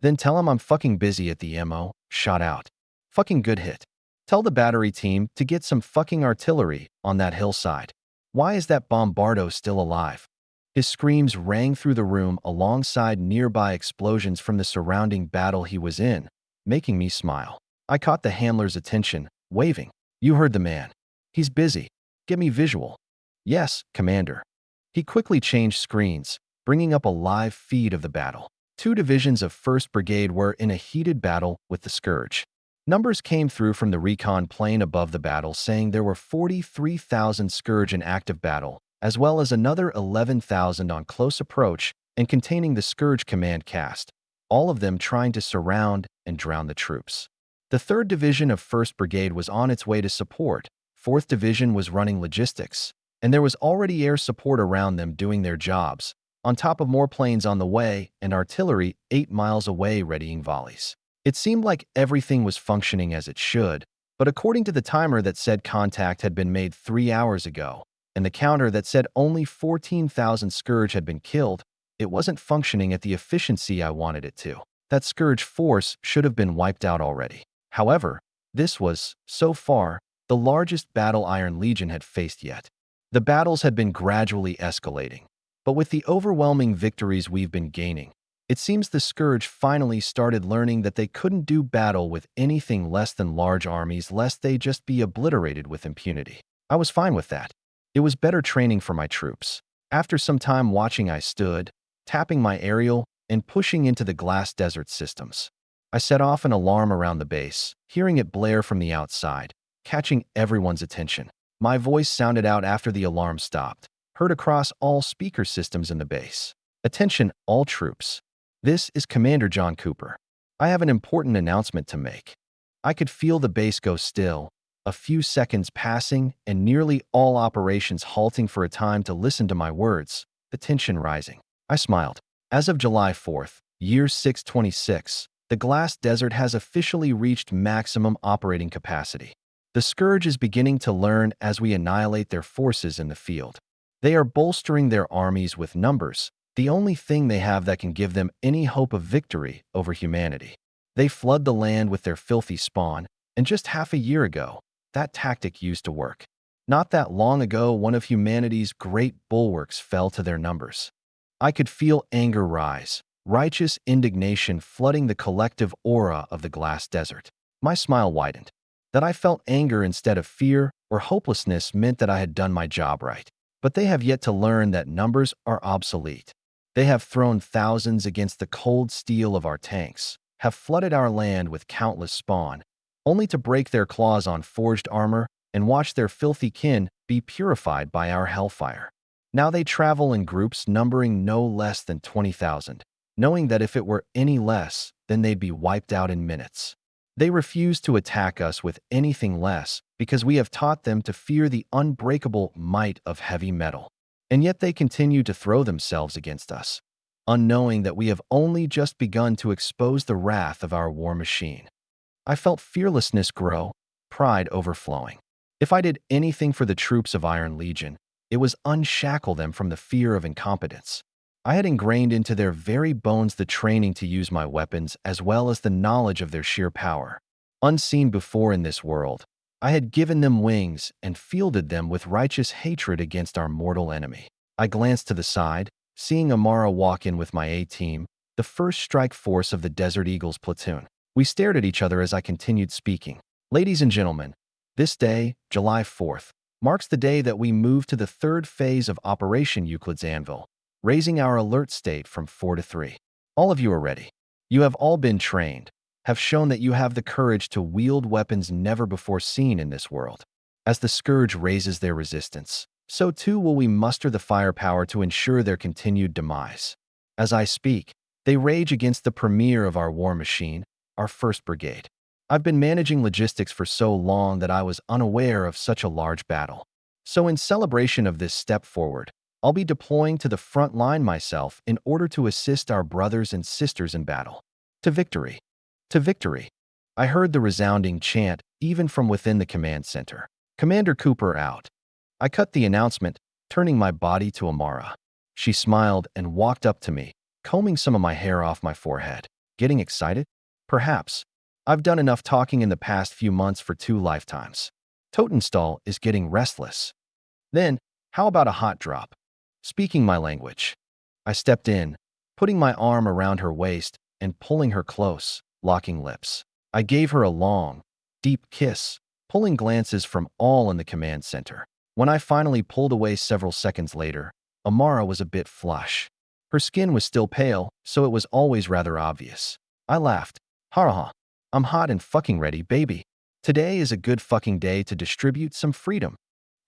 Then tell him I'm fucking busy at the MO, shot out. Fucking good hit. Tell the battery team to get some fucking artillery on that hillside. Why is that Bombardo still alive? His screams rang through the room alongside nearby explosions from the surrounding battle he was in, making me smile. I caught the handler's attention, waving. You heard the man. He's busy. Get me visual. Yes, Commander. He quickly changed screens, bringing up a live feed of the battle. 2 divisions of 1st Brigade were in a heated battle with the Scourge. Numbers came through from the recon plane above the battle saying there were 43,000 Scourge in active battle, as well as another 11,000 on close approach and containing the Scourge command cast, all of them trying to surround and drown the troops. The 3rd Division of 1st Brigade was on its way to support, 4th Division was running logistics, and there was already air support around them doing their jobs, on top of more planes on the way and artillery 8 miles away readying volleys. It seemed like everything was functioning as it should, but according to the timer that said contact had been made 3 hours ago, and the counter that said only 14,000 Scourge had been killed, it wasn't functioning at the efficiency I wanted it to. That Scourge force should have been wiped out already. However, this was, so far, the largest battle Iron Legion had faced yet. The battles had been gradually escalating, but with the overwhelming victories we've been gaining, it seems the Scourge finally started learning that they couldn't do battle with anything less than large armies lest they just be obliterated with impunity. I was fine with that. It was better training for my troops. After some time watching I stood, tapping my aerial, and pushing into the Glass Desert systems. I set off an alarm around the base, hearing it blare from the outside, catching everyone's attention. My voice sounded out after the alarm stopped, heard across all speaker systems in the base. Attention, all troops. This is Commander John Cooper. I have an important announcement to make. I could feel the base go still, a few seconds passing, and nearly all operations halting for a time to listen to my words, the tension rising. I smiled. As of July 4th, year 626, the Glass Desert has officially reached maximum operating capacity. The Scourge is beginning to learn as we annihilate their forces in the field. They are bolstering their armies with numbers, the only thing they have that can give them any hope of victory over humanity. They flood the land with their filthy spawn, and just half a year ago, that tactic used to work. Not that long ago, one of humanity's great bulwarks fell to their numbers. I could feel anger rise, righteous indignation flooding the collective aura of the Glass Desert. My smile widened. That I felt anger instead of fear or hopelessness meant that I had done my job right. But they have yet to learn that numbers are obsolete. They have thrown thousands against the cold steel of our tanks, have flooded our land with countless spawn, only to break their claws on forged armor and watch their filthy kin be purified by our hellfire. Now they travel in groups numbering no less than 20,000, knowing that if it were any less, then they'd be wiped out in minutes. They refuse to attack us with anything less because we have taught them to fear the unbreakable might of heavy metal. And yet they continue to throw themselves against us, unknowing that we have only just begun to expose the wrath of our war machine. I felt fearlessness grow, pride overflowing. If I did anything for the troops of Iron Legion, it was unshackle them from the fear of incompetence. I had ingrained into their very bones the training to use my weapons as well as the knowledge of their sheer power. Unseen before in this world, I had given them wings and fielded them with righteous hatred against our mortal enemy. I glanced to the side, seeing Amara walk in with my A-team, the first strike force of the Desert Eagles platoon. We stared at each other as I continued speaking. Ladies and gentlemen, this day, July 4th, marks the day that we move to the third phase of Operation Euclid's Anvil, raising our alert state from 4 to 3. All of you are ready. You have all been trained, have shown that you have the courage to wield weapons never before seen in this world. As the Scourge raises their resistance, so too will we muster the firepower to ensure their continued demise. As I speak, they rage against the premier of our war machine, our 1st Brigade. I've been managing logistics for so long that I was unaware of such a large battle. So in celebration of this step forward, I'll be deploying to the front line myself in order to assist our brothers and sisters in battle. To victory! To victory! I heard the resounding chant even from within the command center. Commander Cooper out. I cut the announcement, turning my body to Amara. She smiled and walked up to me, combing some of my hair off my forehead. Getting excited? Perhaps. I've done enough talking in the past few months for 2 lifetimes. Totenstall is getting restless. Then, how about a hot drop? Speaking my language. I stepped in, putting my arm around her waist and pulling her close, locking lips. I gave her a long, deep kiss, pulling glances from all in the command center. When I finally pulled away several seconds later, Amara was a bit flush. Her skin was still pale, so it was always rather obvious. I laughed. Ha. I'm hot and fucking ready, baby. Today is a good fucking day to distribute some freedom.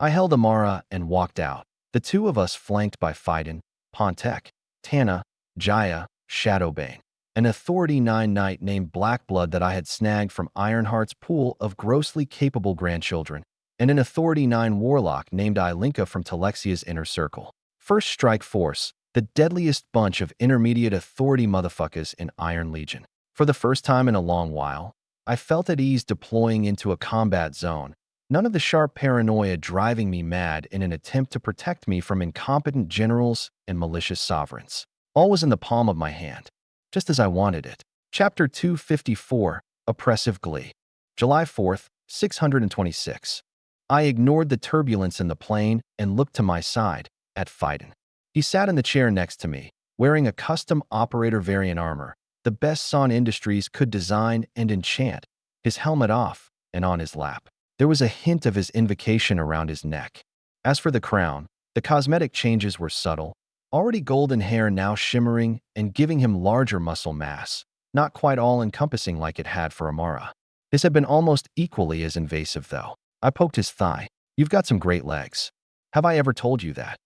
I held Amara and walked out, the two of us flanked by Phaidon, Pontek, Tana, Jaya, Shadowbane, an Authority 9 knight named Blackblood that I had snagged from Ironheart's pool of grossly capable grandchildren, and an Authority 9 warlock named Ilinka from Telexia's inner circle. First Strike Force, the deadliest bunch of intermediate Authority motherfuckers in Iron Legion. For the first time in a long while, I felt at ease deploying into a combat zone, none of the sharp paranoia driving me mad in an attempt to protect me from incompetent generals and malicious sovereigns. All was in the palm of my hand, just as I wanted it. Chapter 254, Oppressive Glee. July 4th, 626. I ignored the turbulence in the plane and looked to my side, at Phaidon. He sat in the chair next to me, wearing a custom operator variant armor, the best Son Industries could design and enchant, his helmet off and on his lap. There was a hint of his invocation around his neck. As for the crown, the cosmetic changes were subtle, already golden hair now shimmering and giving him larger muscle mass, not quite all-encompassing like it had for Amara. His had been almost equally as invasive, though. I poked his thigh. You've got some great legs. Have I ever told you that?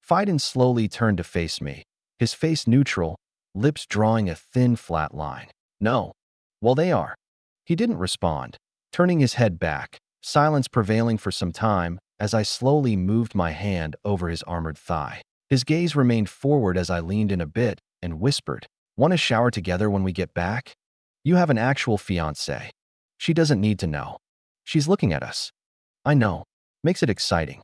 Phaidon slowly turned to face me, his face neutral, lips drawing a thin, flat line. No. Well, they are. He didn't respond, turning his head back, silence prevailing for some time as I slowly moved my hand over his armored thigh. His gaze remained forward as I leaned in a bit and whispered, "Want to shower together when we get back? You have an actual fiancée. She doesn't need to know. She's looking at us." I know. Makes it exciting.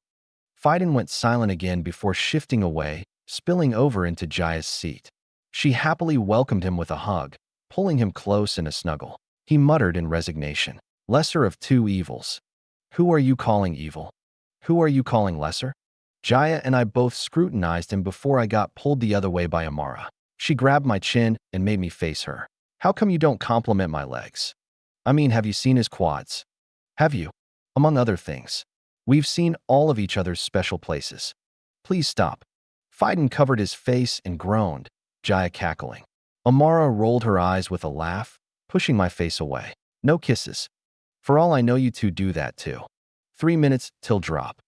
Phaidon went silent again before shifting away, spilling over into Jaya's seat. She happily welcomed him with a hug, pulling him close in a snuggle. He muttered in resignation, "Lesser of two evils." Who are you calling evil? Who are you calling lesser? Jaya and I both scrutinized him before I got pulled the other way by Amara. She grabbed my chin and made me face her. "How come you don't compliment my legs? I mean, have you seen his quads? Have you? Among other things. We've seen all of each other's special places. Please stop." Phaidon covered his face and groaned, Jaya cackling. Amara rolled her eyes with a laugh, pushing my face away. "No kisses. For all I know, you two do that too. 3 minutes till drop."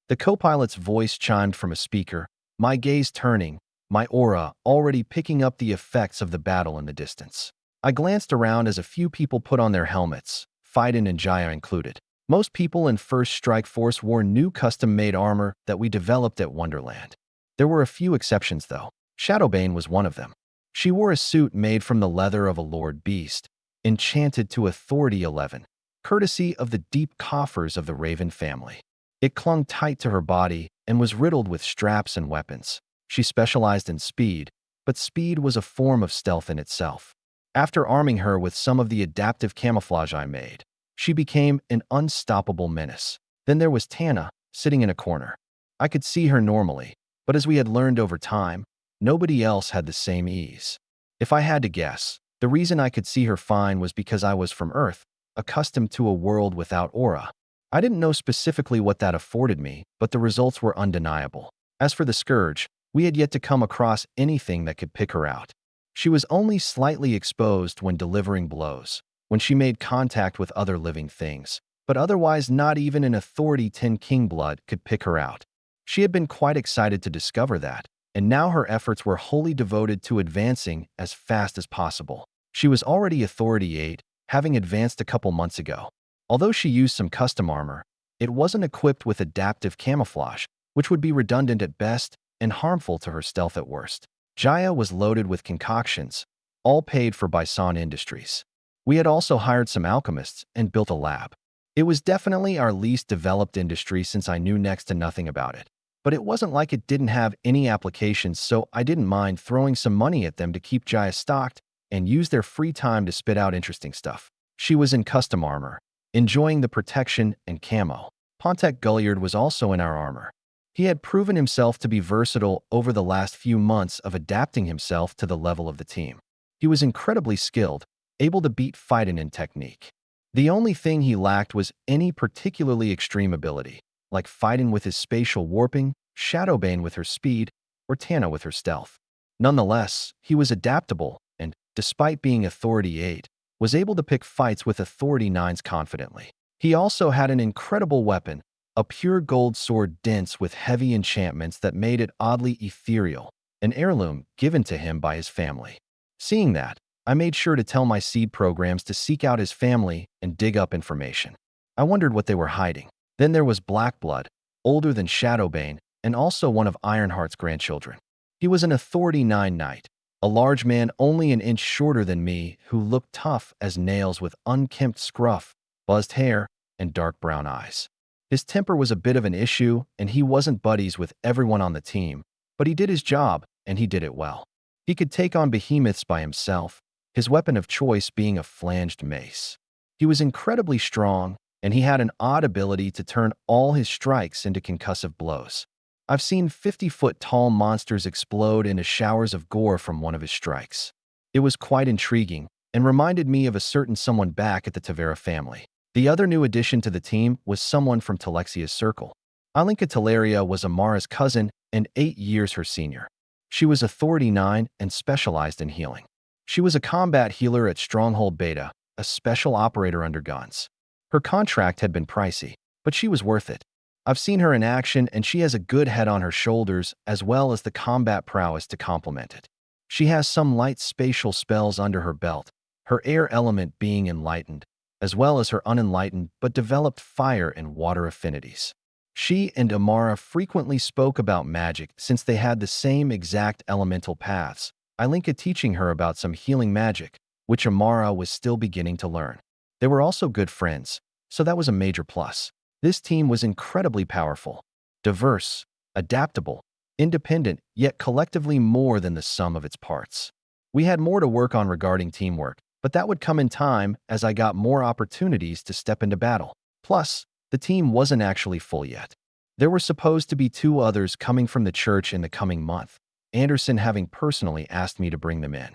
The co-pilot's voice chimed from a speaker, my gaze turning, my aura already picking up the effects of the battle in the distance. I glanced around as a few people put on their helmets, Phaidon and Jaya included. Most people in First Strike Force wore new custom-made armor that we developed at Wonderland. There were a few exceptions, though. Shadowbane was one of them. She wore a suit made from the leather of a Lord Beast, enchanted to Authority 11, courtesy of the deep coffers of the Raven family. It clung tight to her body and was riddled with straps and weapons. She specialized in speed, but speed was a form of stealth in itself. After arming her with some of the adaptive camouflage I made, she became an unstoppable menace. Then there was Tana, sitting in a corner. I could see her normally, but as we had learned over time, nobody else had the same ease. If I had to guess, the reason I could see her fine was because I was from Earth, accustomed to a world without aura. I didn't know specifically what that afforded me, but the results were undeniable. As for the Scourge, we had yet to come across anything that could pick her out. She was only slightly exposed when delivering blows, when she made contact with other living things, but otherwise not even an Authority 10 King blood could pick her out. She had been quite excited to discover that, and now her efforts were wholly devoted to advancing as fast as possible. She was already Authority 8, having advanced a couple months ago. Although she used some custom armor, it wasn't equipped with adaptive camouflage, which would be redundant at best and harmful to her stealth at worst. Jaya was loaded with concoctions, all paid for by San Industries. We had also hired some alchemists and built a lab. It was definitely our least developed industry since I knew next to nothing about it. But it wasn't like it didn't have any applications, so I didn't mind throwing some money at them to keep Jaya stocked and use their free time to spit out interesting stuff. She was in custom armor, enjoying the protection and camo. Pontek Gulliard was also in our armor. He had proven himself to be versatile over the last few months of adapting himself to the level of the team. He was incredibly skilled, able to beat Phaidon in technique. The only thing he lacked was any particularly extreme ability, like Phaidon with his spatial warping, Shadowbane with her speed, or Tana with her stealth. Nonetheless, he was adaptable and, despite being Authority 8, was able to pick fights with Authority 9s confidently. He also had an incredible weapon, a pure gold sword dense with heavy enchantments that made it oddly ethereal, an heirloom given to him by his family. Seeing that, I made sure to tell my seed programs to seek out his family and dig up information. I wondered what they were hiding. Then there was Blackblood, older than Shadowbane, and also one of Ironheart's grandchildren. He was an Authority 9 knight, a large man only an inch shorter than me who looked tough as nails with unkempt scruff, buzzed hair, and dark brown eyes. His temper was a bit of an issue, and he wasn't buddies with everyone on the team, but he did his job, and he did it well. He could take on behemoths by himself, his weapon of choice being a flanged mace. He was incredibly strong, and he had an odd ability to turn all his strikes into concussive blows. I've seen 50-foot-tall monsters explode into showers of gore from one of his strikes. It was quite intriguing, and reminded me of a certain someone back at the Tavera family. The other new addition to the team was someone from Telexia's circle. Alinka Teleria was Amara's cousin and 8 years her senior. She was Authority 9 and specialized in healing. She was a combat healer at Stronghold Beta, a special operator under guns. Her contract had been pricey, but she was worth it. I've seen her in action, and she has a good head on her shoulders as well as the combat prowess to complement it. She has some light spatial spells under her belt, her air element being enlightened, as well as her unenlightened but developed fire and water affinities. She and Amara frequently spoke about magic since they had the same exact elemental paths, Ilinka teaching her about some healing magic, which Amara was still beginning to learn. They were also good friends, so that was a major plus. This team was incredibly powerful, diverse, adaptable, independent, yet collectively more than the sum of its parts. We had more to work on regarding teamwork, but that would come in time as I got more opportunities to step into battle. Plus, the team wasn't actually full yet. There were supposed to be 2 others coming from the church in the coming month, Anderson having personally asked me to bring them in.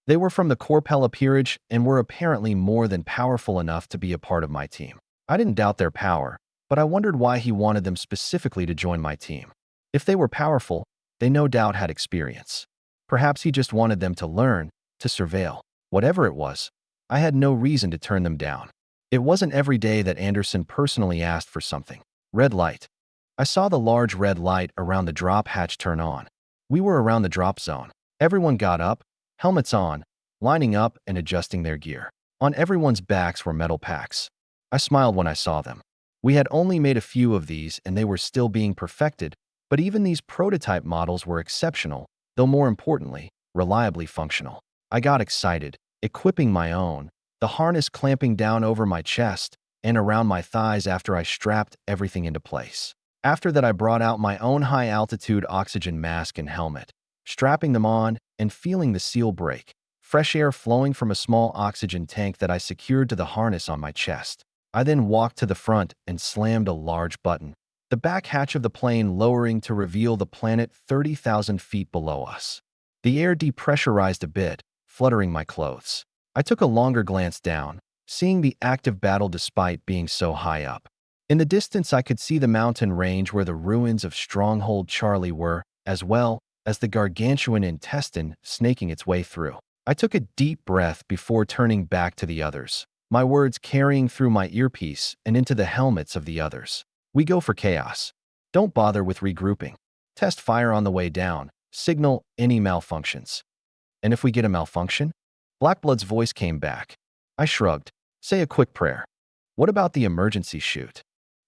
They were from the Corpella peerage and were apparently more than powerful enough to be a part of my team. I didn't doubt their power, but I wondered why he wanted them specifically to join my team. If they were powerful, they no doubt had experience. Perhaps he just wanted them to learn, to surveil. Whatever it was, I had no reason to turn them down. It wasn't every day that Anderson personally asked for something. Red light. I saw the large red light around the drop hatch turn on. We were around the drop zone. Everyone got up, helmets on, lining up and adjusting their gear. On everyone's backs were metal packs. I smiled when I saw them. We had only made a few of these and they were still being perfected, but even these prototype models were exceptional, though more importantly, reliably functional. I got excited, equipping my own, the harness clamping down over my chest and around my thighs after I strapped everything into place. After that, I brought out my own high-altitude oxygen mask and helmet, strapping them on and feeling the seal break, fresh air flowing from a small oxygen tank that I secured to the harness on my chest. I then walked to the front and slammed a large button, the back hatch of the plane lowering to reveal the planet 30,000 feet below us. The air depressurized a bit, fluttering my clothes. I took a longer glance down, seeing the active battle despite being so high up. In the distance, I could see the mountain range where the ruins of Stronghold Charlie were, as well as the gargantuan intestine snaking its way through. I took a deep breath before turning back to the others, my words carrying through my earpiece and into the helmets of the others. We go for chaos. Don't bother with regrouping. Test fire on the way down. Signal any malfunctions. And if we get a malfunction? Blackblood's voice came back. I shrugged. Say a quick prayer. What about the emergency chute?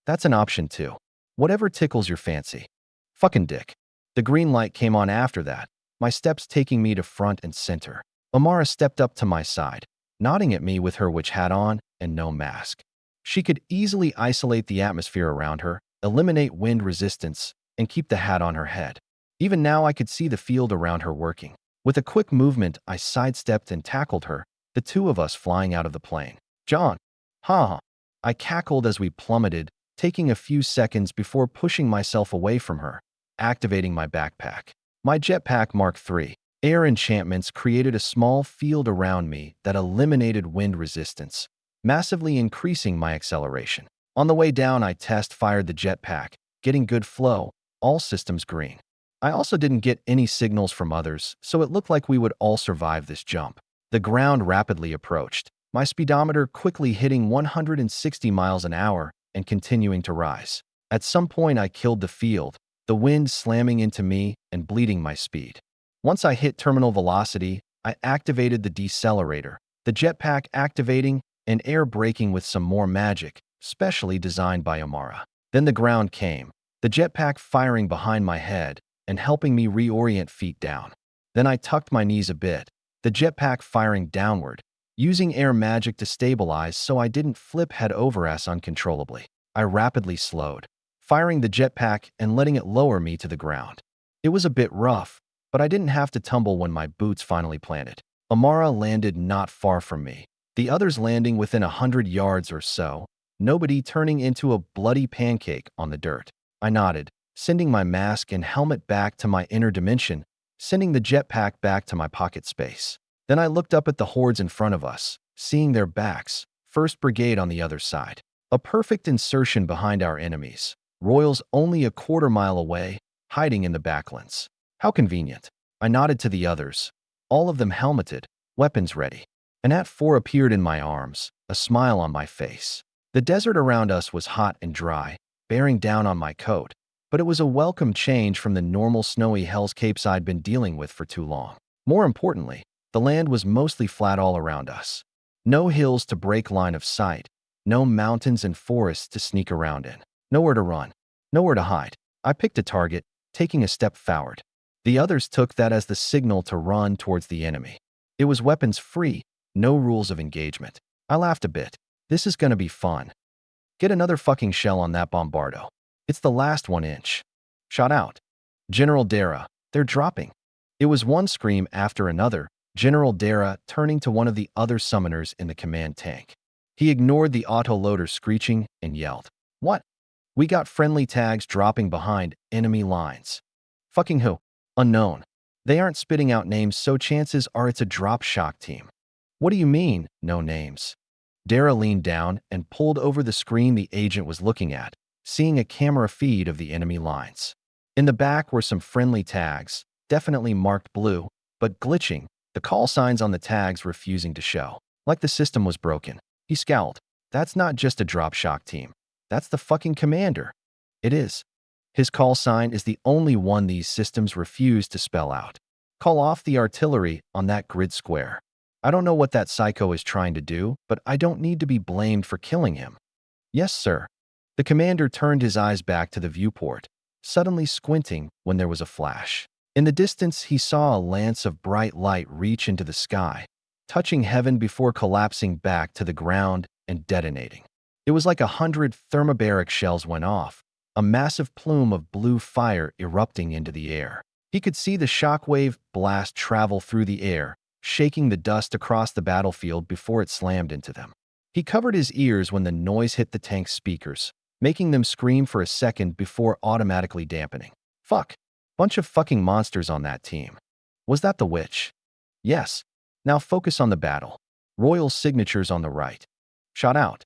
That's an option too. Whatever tickles your fancy. Fucking dick. The green light came on after that, my steps taking me to front and center. Amara stepped up to my side, nodding at me with her witch hat on and no mask. She could easily isolate the atmosphere around her, eliminate wind resistance, and keep the hat on her head. Even now I could see the field around her working. With a quick movement, I sidestepped and tackled her, the 2 of us flying out of the plane. John! Ha! I cackled as we plummeted, taking a few seconds before pushing myself away from her, activating my backpack. My jetpack Mark III. Air enchantments created a small field around me that eliminated wind resistance, massively increasing my acceleration. On the way down, I test-fired the jetpack, getting good flow, all systems green. I also didn't get any signals from others, so it looked like we would all survive this jump. The ground rapidly approached, my speedometer quickly hitting 160 miles an hour and continuing to rise. At some point, I killed the field, the wind slamming into me and bleeding my speed. Once I hit terminal velocity, I activated the decelerator, the jetpack activating and air braking with some more magic, specially designed by Amara. Then the ground came, the jetpack firing behind my head and helping me reorient feet down. Then I tucked my knees a bit, the jetpack firing downward, using air magic to stabilize so I didn't flip head over ass uncontrollably. I rapidly slowed, firing the jetpack and letting it lower me to the ground. It was a bit rough, but I didn't have to tumble when my boots finally planted. Amara landed not far from me, the others landing within 100 yards or so, nobody turning into a bloody pancake on the dirt. I nodded, sending my mask and helmet back to my inner dimension, sending the jetpack back to my pocket space. Then I looked up at the hordes in front of us, seeing their backs, 1st Brigade on the other side. A perfect insertion behind our enemies. Royals only a quarter mile away, hiding in the backlands. How convenient. I nodded to the others, all of them helmeted, weapons ready. An AT-4 appeared in my arms, a smile on my face. The desert around us was hot and dry, bearing down on my coat, but it was a welcome change from the normal snowy hellscapes I'd been dealing with for too long. More importantly, the land was mostly flat all around us. No hills to break line of sight, no mountains and forests to sneak around in. Nowhere to run, nowhere to hide. I picked a target, taking a step forward. The others took that as the signal to run towards the enemy. It was weapons-free, no rules of engagement. I laughed a bit. This is gonna be fun. Get another fucking shell on that bombardo. It's the last 1 inch. Shot out. General Dara, they're dropping. It was one scream after another, General Dara turning to one of the other summoners in the command tank. He ignored the autoloader screeching and yelled, "What? We got friendly tags dropping behind enemy lines." Fucking who? Unknown. They aren't spitting out names, so chances are it's a drop shock team. What do you mean, no names? Dara leaned down and pulled over the screen the agent was looking at, seeing a camera feed of the enemy lines. In the back were some friendly tags, definitely marked blue, but glitching, the call signs on the tags refusing to show. Like the system was broken. He scowled. That's not just a drop shock team. That's the fucking commander. It is. His call sign is the only one these systems refuse to spell out. Call off the artillery on that grid square. I don't know what that psycho is trying to do, but I don't need to be blamed for killing him. Yes, sir. The commander turned his eyes back to the viewport, suddenly squinting when there was a flash. In the distance, he saw a lance of bright light reach into the sky, touching heaven before collapsing back to the ground and detonating. It was like 100 thermobaric shells went off, a massive plume of blue fire erupting into the air. He could see the shockwave blast travel through the air, shaking the dust across the battlefield before it slammed into them. He covered his ears when the noise hit the tank's speakers, making them scream for a second before automatically dampening. Fuck. Bunch of fucking monsters on that team. Was that the witch? Yes. Now focus on the battle. Royal signatures on the right. Shot out.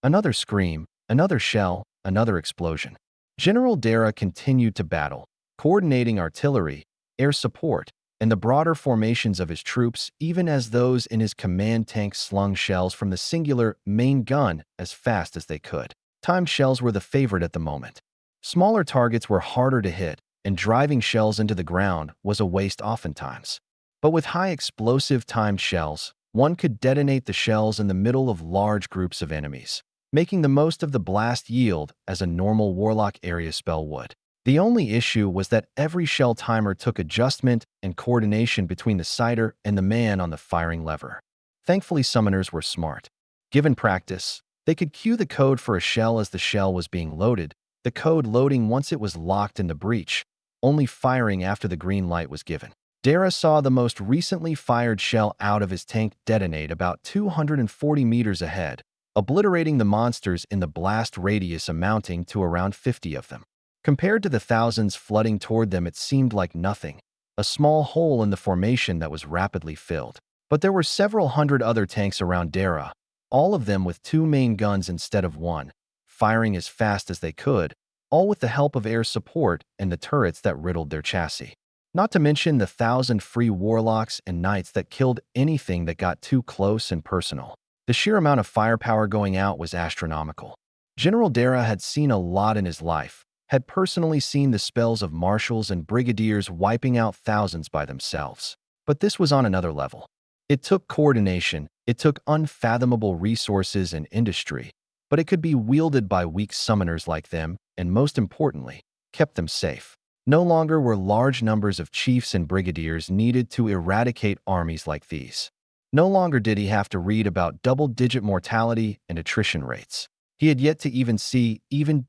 Another scream, another shell, another explosion. General Dara continued to battle, coordinating artillery, air support, and the broader formations of his troops, even as those in his command tank slung shells from the singular main gun as fast as they could. Timed shells were the favorite at the moment. Smaller targets were harder to hit, and driving shells into the ground was a waste oftentimes. But with high explosive timed shells, one could detonate the shells in the middle of large groups of enemies, making the most of the blast yield as a normal Warlock area spell would. The only issue was that every shell timer took adjustment and coordination between the sighter and the man on the firing lever. Thankfully, summoners were smart. Given practice, they could cue the code for a shell as the shell was being loaded, the code loading once it was locked in the breach, only firing after the green light was given. Dara saw the most recently fired shell out of his tank detonate about 240 meters ahead, obliterating the monsters in the blast radius amounting to around 50 of them. Compared to the thousands flooding toward them, it seemed like nothing, a small hole in the formation that was rapidly filled. But there were several hundred other tanks around Dara, all of them with 2 main guns instead of 1, firing as fast as they could, all with the help of air support and the turrets that riddled their chassis. Not to mention the 1,000 free warlocks and knights that killed anything that got too close and personal. The sheer amount of firepower going out was astronomical. General Dara had seen a lot in his life, had personally seen the spells of marshals and brigadiers wiping out thousands by themselves. But this was on another level. It took coordination, it took unfathomable resources and industry, but it could be wielded by weak summoners like them, and most importantly, kept them safe. No longer were large numbers of chiefs and brigadiers needed to eradicate armies like these. No longer did he have to read about double-digit mortality and attrition rates. He had yet to even see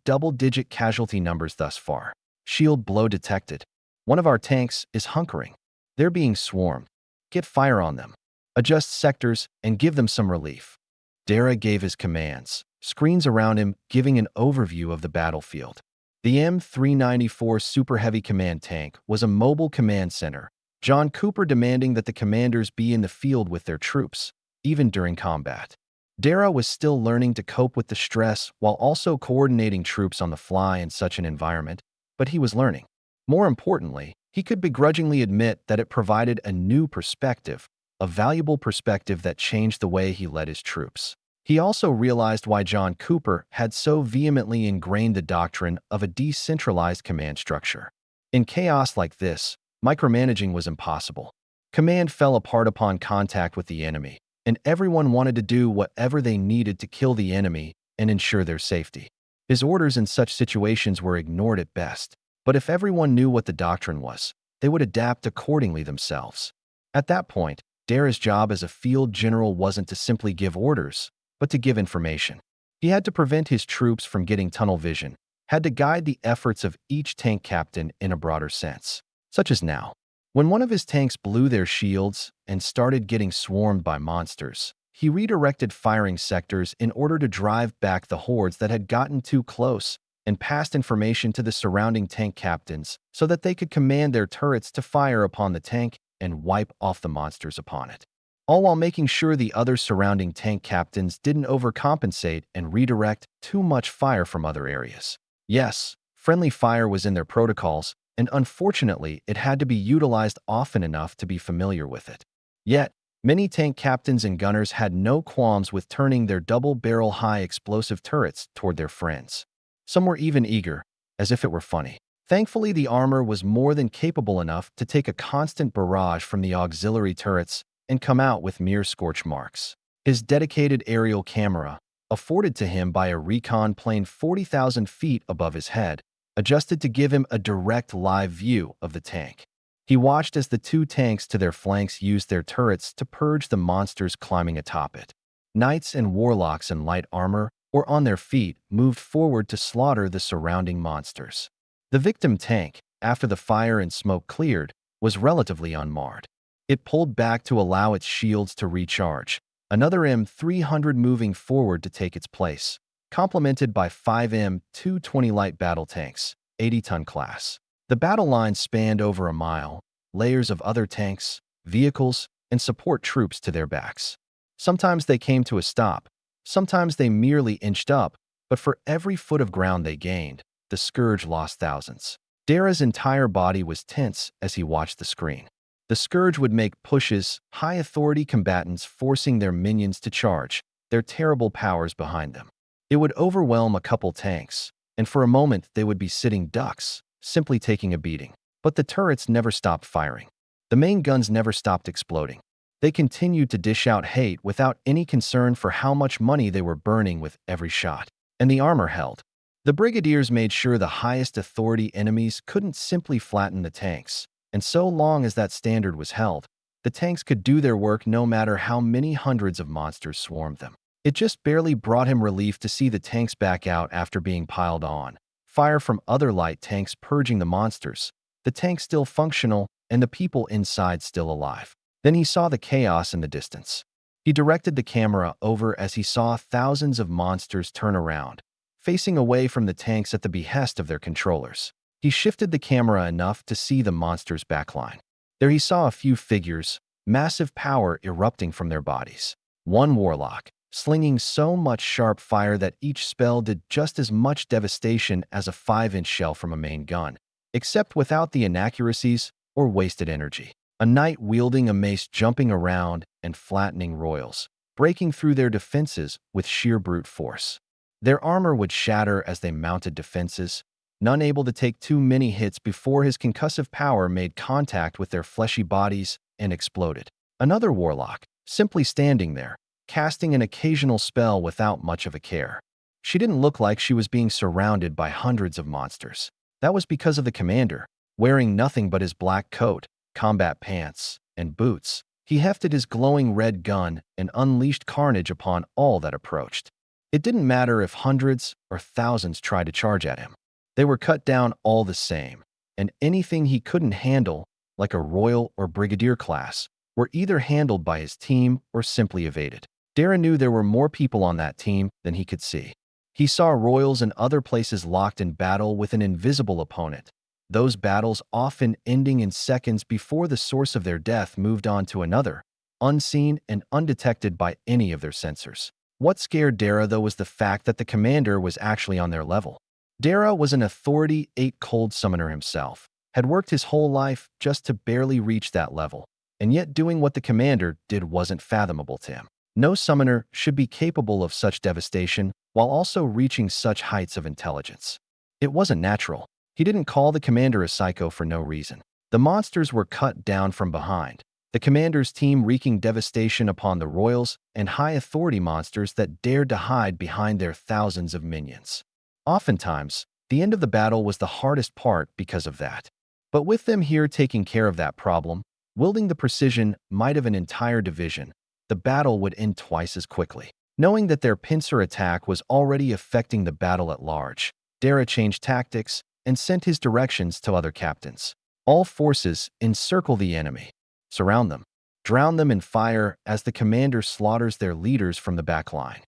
double-digit casualty numbers thus far. Shield blow detected. One of our tanks is hunkering. They're being swarmed. Get fire on them. Adjust sectors and give them some relief. Dara gave his commands, screens around him giving an overview of the battlefield. The M394 Super Heavy Command Tank was a mobile command center, John Cooper demanding that the commanders be in the field with their troops, even during combat. Dara was still learning to cope with the stress while also coordinating troops on the fly in such an environment, but he was learning. More importantly, he could begrudgingly admit that it provided a new perspective, a valuable perspective that changed the way he led his troops. He also realized why John Cooper had so vehemently ingrained the doctrine of a decentralized command structure. In chaos like this, micromanaging was impossible. Command fell apart upon contact with the enemy, and everyone wanted to do whatever they needed to kill the enemy and ensure their safety. His orders in such situations were ignored at best, but if everyone knew what the doctrine was, they would adapt accordingly themselves. At that point, Dara's job as a field general wasn't to simply give orders, but to give information. He had to prevent his troops from getting tunnel vision, had to guide the efforts of each tank captain in a broader sense, such as now. When one of his tanks blew their shields and started getting swarmed by monsters, he redirected firing sectors in order to drive back the hordes that had gotten too close and passed information to the surrounding tank captains so that they could command their turrets to fire upon the tank and wipe off the monsters upon it, all while making sure the other surrounding tank captains didn't overcompensate and redirect too much fire from other areas. Yes, friendly fire was in their protocols, and unfortunately, it had to be utilized often enough to be familiar with it. Yet, many tank captains and gunners had no qualms with turning their double-barrel high explosive turrets toward their friends. Some were even eager, as if it were funny. Thankfully, the armor was more than capable enough to take a constant barrage from the auxiliary turrets and come out with mere scorch marks. His dedicated aerial camera, afforded to him by a recon plane 40,000 feet above his head, adjusted to give him a direct live view of the tank. He watched as the two tanks to their flanks used their turrets to purge the monsters climbing atop it. Knights and warlocks in light armor or on their feet moved forward to slaughter the surrounding monsters. The victim tank, after the fire and smoke cleared, was relatively unmarred. It pulled back to allow its shields to recharge, another M300 moving forward to take its place, complemented by 5 M220 light battle tanks, 80-ton class. The battle line spanned over a mile, layers of other tanks, vehicles, and support troops to their backs. Sometimes they came to a stop, sometimes they merely inched up, but for every foot of ground they gained, the Scourge lost thousands. Dara's entire body was tense as he watched the screen. The Scourge would make pushes, high-authority combatants forcing their minions to charge, their terrible powers behind them. It would overwhelm a couple tanks, and for a moment they would be sitting ducks, simply taking a beating. But the turrets never stopped firing. The main guns never stopped exploding. They continued to dish out hate without any concern for how much money they were burning with every shot. And the armor held. The brigadiers made sure the highest authority enemies couldn't simply flatten the tanks, and so long as that standard was held, the tanks could do their work no matter how many hundreds of monsters swarmed them. It just barely brought him relief to see the tanks back out after being piled on, fire from other light tanks purging the monsters, the tanks still functional, and the people inside still alive. Then he saw the chaos in the distance. He directed the camera over as he saw thousands of monsters turn around, facing away from the tanks at the behest of their controllers. He shifted the camera enough to see the monsters' backline. There he saw a few figures, massive power erupting from their bodies. One warlock, slinging so much sharp fire that each spell did just as much devastation as a 5-inch shell from a main gun, except without the inaccuracies or wasted energy. A knight wielding a mace jumping around and flattening royals, breaking through their defenses with sheer brute force. Their armor would shatter as they mounted defenses, none able to take too many hits before his concussive power made contact with their fleshy bodies and exploded. Another warlock, simply standing there, casting an occasional spell without much of a care. She didn't look like she was being surrounded by hundreds of monsters. That was because of the commander, wearing nothing but his black coat, combat pants, and boots. He hefted his glowing red gun and unleashed carnage upon all that approached. It didn't matter if hundreds or thousands tried to charge at him. They were cut down all the same, and anything he couldn't handle, like a royal or brigadier class, were either handled by his team or simply evaded. Dara knew there were more people on that team than he could see. He saw royals in other places locked in battle with an invisible opponent, those battles often ending in seconds before the source of their death moved on to another, unseen and undetected by any of their sensors. What scared Dara, though, was the fact that the commander was actually on their level. Dara was an Authority 8 cold summoner himself, had worked his whole life just to barely reach that level. and yet doing what the commander did wasn't fathomable to him. No summoner should be capable of such devastation while also reaching such heights of intelligence. It wasn't natural. He didn't call the commander a psycho for no reason. The monsters were cut down from behind, the commander's team wreaking devastation upon the royals and high authority monsters that dared to hide behind their thousands of minions. Oftentimes, the end of the battle was the hardest part because of that. But with them here taking care of that problem, wielding the precision might of an entire division, the battle would end twice as quickly. Knowing that their pincer attack was already affecting the battle at large, Dara changed tactics and sent his directions to other captains. All forces encircle the enemy. Surround them. Drown them in fire as the commander slaughters their leaders from the back line.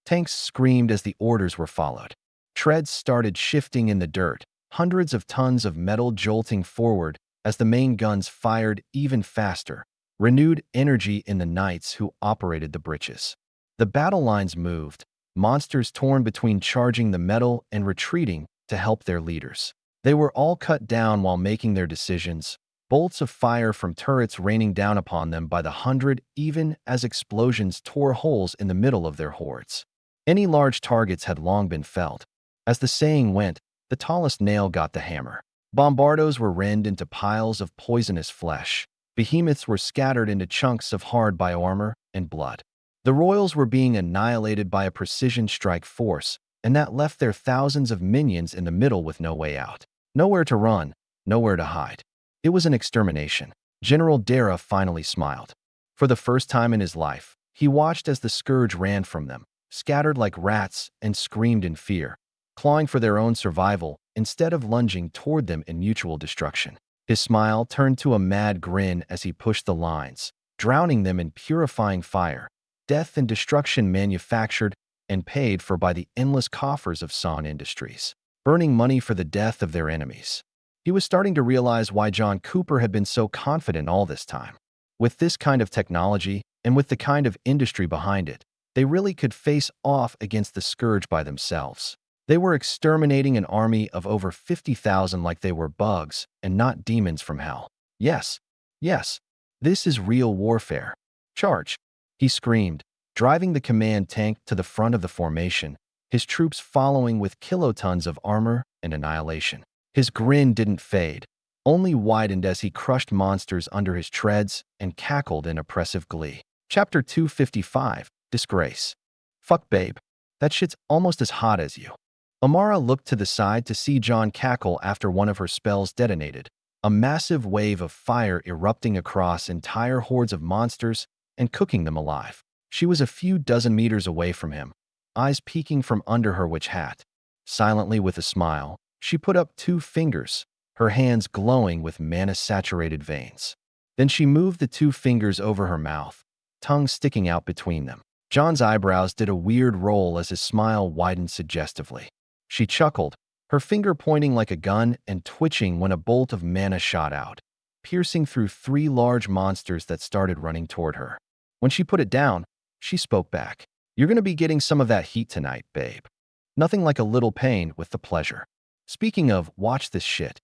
Tanks screamed as the orders were followed. Treads started shifting in the dirt, hundreds of tons of metal jolting forward as the main guns fired even faster, renewed energy in the knights who operated the breaches. The battle lines moved, monsters torn between charging the metal and retreating to help their leaders. They were all cut down while making their decisions, bolts of fire from turrets raining down upon them by the hundred even as explosions tore holes in the middle of their hordes. Any large targets had long been felled. As the saying went, the tallest nail got the hammer. Bombardos were rent into piles of poisonous flesh. Behemoths were scattered into chunks of hard bioarmor and blood. The royals were being annihilated by a precision strike force, and that left their thousands of minions in the middle with no way out. Nowhere to run, nowhere to hide. It was an extermination. General Dara finally smiled. For the first time in his life, he watched as the scourge ran from them, scattered like rats, and screamed in fear, clawing for their own survival instead of lunging toward them in mutual destruction. His smile turned to a mad grin as he pushed the lines, drowning them in purifying fire, death and destruction manufactured and paid for by the endless coffers of San Industries, burning money for the death of their enemies. He was starting to realize why John Cooper had been so confident all this time. With this kind of technology and with the kind of industry behind it, they really could face off against the scourge by themselves. They were exterminating an army of over 50,000 like they were bugs and not demons from hell. Yes, this is real warfare. Charge! He screamed, driving the command tank to the front of the formation, his troops following with kilotons of armor and annihilation. His grin didn't fade, only widened as he crushed monsters under his treads and cackled in oppressive glee. Chapter 255, Disgrace. Fuck babe, that shit's almost as hot as you. Amara looked to the side to see John cackle after one of her spells detonated, a massive wave of fire erupting across entire hordes of monsters and cooking them alive. She was a few dozen meters away from him, eyes peeking from under her witch hat. Silently with a smile, she put up 2 fingers, her hands glowing with mana-saturated veins. Then she moved the 2 fingers over her mouth, tongue sticking out between them. John's eyebrows did a weird roll as his smile widened suggestively. She chuckled, her finger pointing like a gun and twitching when a bolt of mana shot out, piercing through 3 large monsters that started running toward her. When she put it down, she spoke back. You're going to be getting some of that heat tonight, babe. Nothing like a little pain with the pleasure. Speaking of, watch this shit.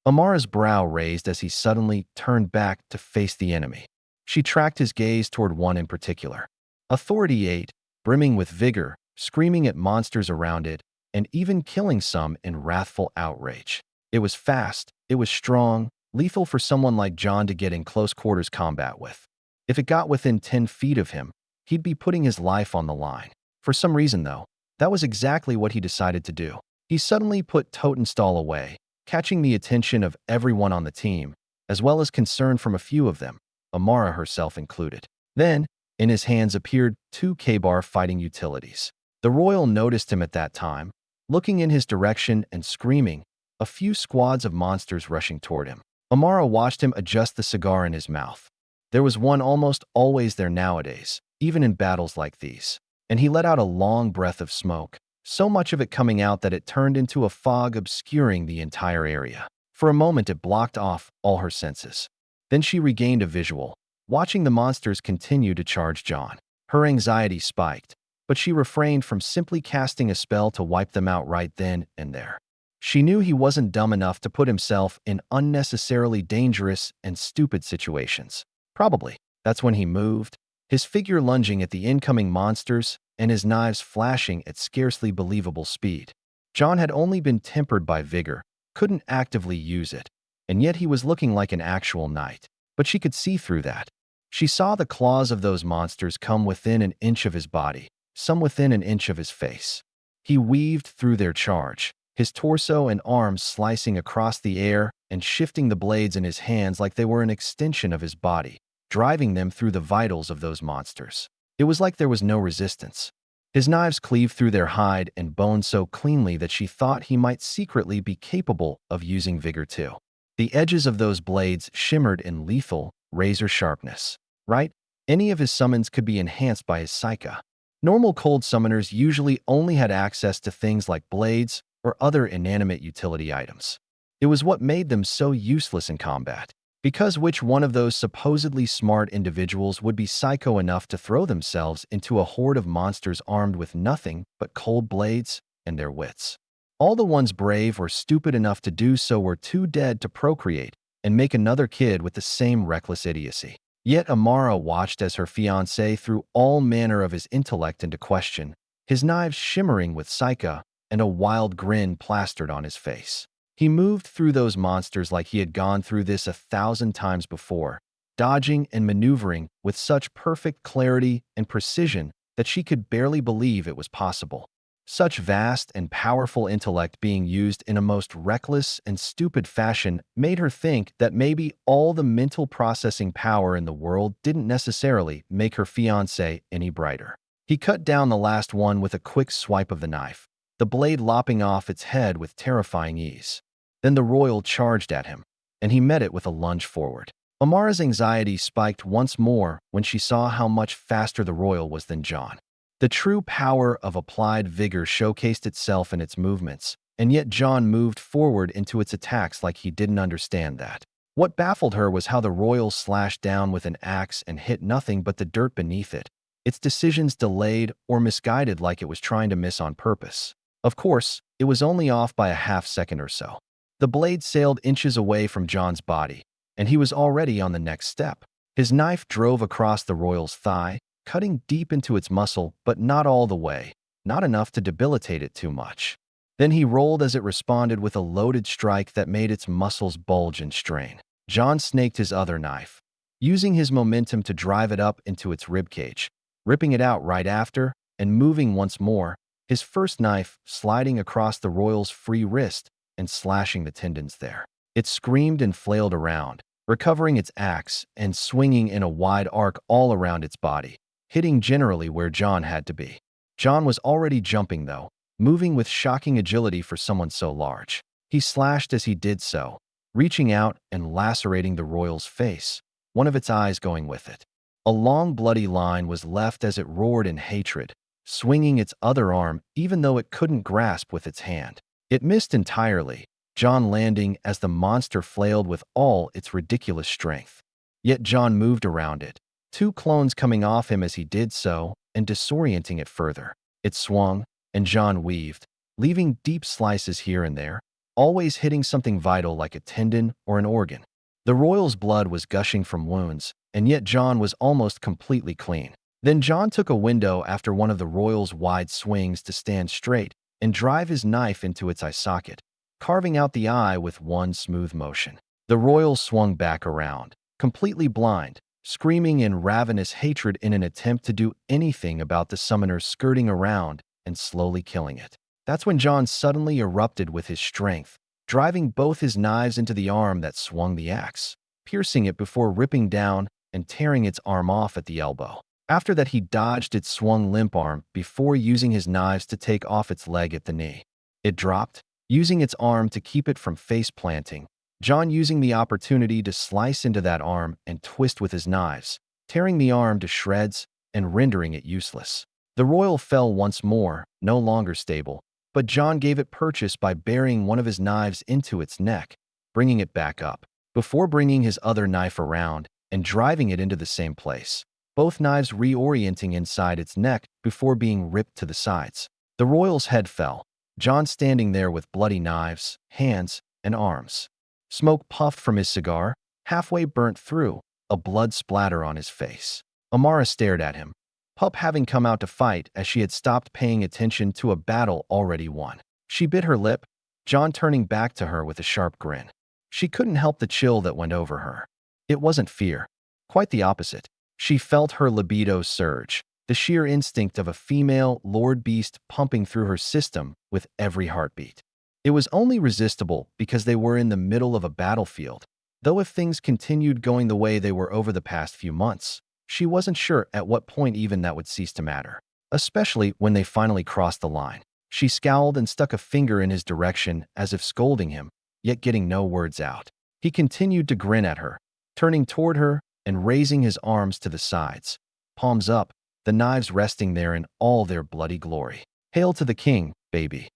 Amara's brow raised as he suddenly turned back to face the enemy. She tracked his gaze toward one in particular. Authority 8, brimming with vigor, screaming at monsters around it, and even killing some in wrathful outrage. It was fast, it was strong, lethal for someone like John to get in close quarters combat with. If it got within 10 feet of him, he'd be putting his life on the line. For some reason, though, that was exactly what he decided to do. He suddenly put Totenstall away, catching the attention of everyone on the team, as well as concern from a few of them, Amara herself included. Then, in his hands appeared 2 K-bar fighting utilities. The royal noticed him at that time, looking in his direction and screaming, a few squads of monsters rushing toward him. Amara watched him adjust the cigar in his mouth. There was one almost always there nowadays, even in battles like these. And he let out a long breath of smoke, so much of it coming out that it turned into a fog obscuring the entire area. For a moment it blocked off all her senses. Then she regained a visual, watching the monsters continue to charge John. Her anxiety spiked, but she refrained from simply casting a spell to wipe them out right then and there. She knew he wasn't dumb enough to put himself in unnecessarily dangerous and stupid situations, Probably. That's when he moved, his figure lunging at the incoming monsters and his knives flashing at scarcely believable speed. John had only been tempered by vigor, couldn't actively use it, and yet he was looking like an actual knight. But she could see through that. She saw the claws of those monsters come within an inch of his body, some within an inch of his face. He weaved through their charge, his torso and arms slicing across the air and shifting the blades in his hands like they were an extension of his body, driving them through the vitals of those monsters. It was like there was no resistance. His knives cleaved through their hide and bone so cleanly that she thought he might secretly be capable of using vigor too. The edges of those blades shimmered in lethal, razor sharpness. Right? Any of his summons could be enhanced by his Psycha. Normal cold summoners usually only had access to things like blades or other inanimate utility items. It was what made them so useless in combat. Because which one of those supposedly smart individuals would be psycho enough to throw themselves into a horde of monsters armed with nothing but cold blades and their wits? All the ones brave or stupid enough to do so were too dead to procreate and make another kid with the same reckless idiocy. Yet Amara watched as her fiancé threw all manner of his intellect into question, his knives shimmering with Psycha and a wild grin plastered on his face. He moved through those monsters like he had gone through this 1,000 times before, dodging and maneuvering with such perfect clarity and precision that she could barely believe it was possible. Such vast and powerful intellect being used in a most reckless and stupid fashion made her think that maybe all the mental processing power in the world didn't necessarily make her fiancé any brighter. He cut down the last one with a quick swipe of the knife, the blade lopping off its head with terrifying ease. Then the royal charged at him, and he met it with a lunge forward. Amara's anxiety spiked once more when she saw how much faster the royal was than John. The true power of applied vigor showcased itself in its movements, and yet John moved forward into its attacks like he didn't understand that. What baffled her was how the royal slashed down with an axe and hit nothing but the dirt beneath it, its decisions delayed or misguided like it was trying to miss on purpose. Of course, it was only off by a half-second or so. The blade sailed inches away from John's body, and he was already on the next step. His knife drove across the royal's thigh, cutting deep into its muscle, but not all the way, not enough to debilitate it too much. Then he rolled as it responded with a loaded strike that made its muscles bulge and strain. John snaked his other knife, using his momentum to drive it up into its ribcage, ripping it out right after, and moving once more, his first knife sliding across the royal's free wrist and slashing the tendons there. It screamed and flailed around, recovering its axe and swinging in a wide arc all around its body, hitting generally where John had to be. John was already jumping, though, moving with shocking agility for someone so large. He slashed as he did so, reaching out and lacerating the royal's face, one of its eyes going with it. A long bloody line was left as it roared in hatred, swinging its other arm even though it couldn't grasp with its hand. It missed entirely, John landing as the monster flailed with all its ridiculous strength. Yet John moved around it, two clones coming off him as he did so and disorienting it further. It swung, and John weaved, leaving deep slices here and there, always hitting something vital like a tendon or an organ. The royal's blood was gushing from wounds, and yet John was almost completely clean. Then John took a window after one of the royal's wide swings to stand straight and drive his knife into its eye socket, carving out the eye with one smooth motion. The royal swung back around, completely blind, screaming in ravenous hatred in an attempt to do anything about the summoner skirting around and slowly killing it. That's when John suddenly erupted with his strength, driving both his knives into the arm that swung the axe, piercing it before ripping down and tearing its arm off at the elbow. After that, he dodged its swung limp arm before using his knives to take off its leg at the knee. It dropped, using its arm to keep it from face-planting, John using the opportunity to slice into that arm and twist with his knives, tearing the arm to shreds and rendering it useless. The royal fell once more, no longer stable, but John gave it purchase by burying one of his knives into its neck, bringing it back up, before bringing his other knife around and driving it into the same place, both knives reorienting inside its neck before being ripped to the sides. The royal's head fell, John standing there with bloody knives, hands, and arms. Smoke puffed from his cigar, halfway burnt through, a blood splatter on his face. Amara stared at him, Pup having come out to fight as she had stopped paying attention to a battle already won. She bit her lip, John turning back to her with a sharp grin. She couldn't help the chill that went over her. It wasn't fear. Quite the opposite. She felt her libido surge, the sheer instinct of a female lord beast pumping through her system with every heartbeat. It was only resistible because they were in the middle of a battlefield, though if things continued going the way they were over the past few months, she wasn't sure at what point even that would cease to matter, especially when they finally crossed the line. She scowled and stuck a finger in his direction as if scolding him, yet getting no words out. He continued to grin at her, turning toward her and raising his arms to the sides, palms up, the knives resting there in all their bloody glory. Hail to the king, baby.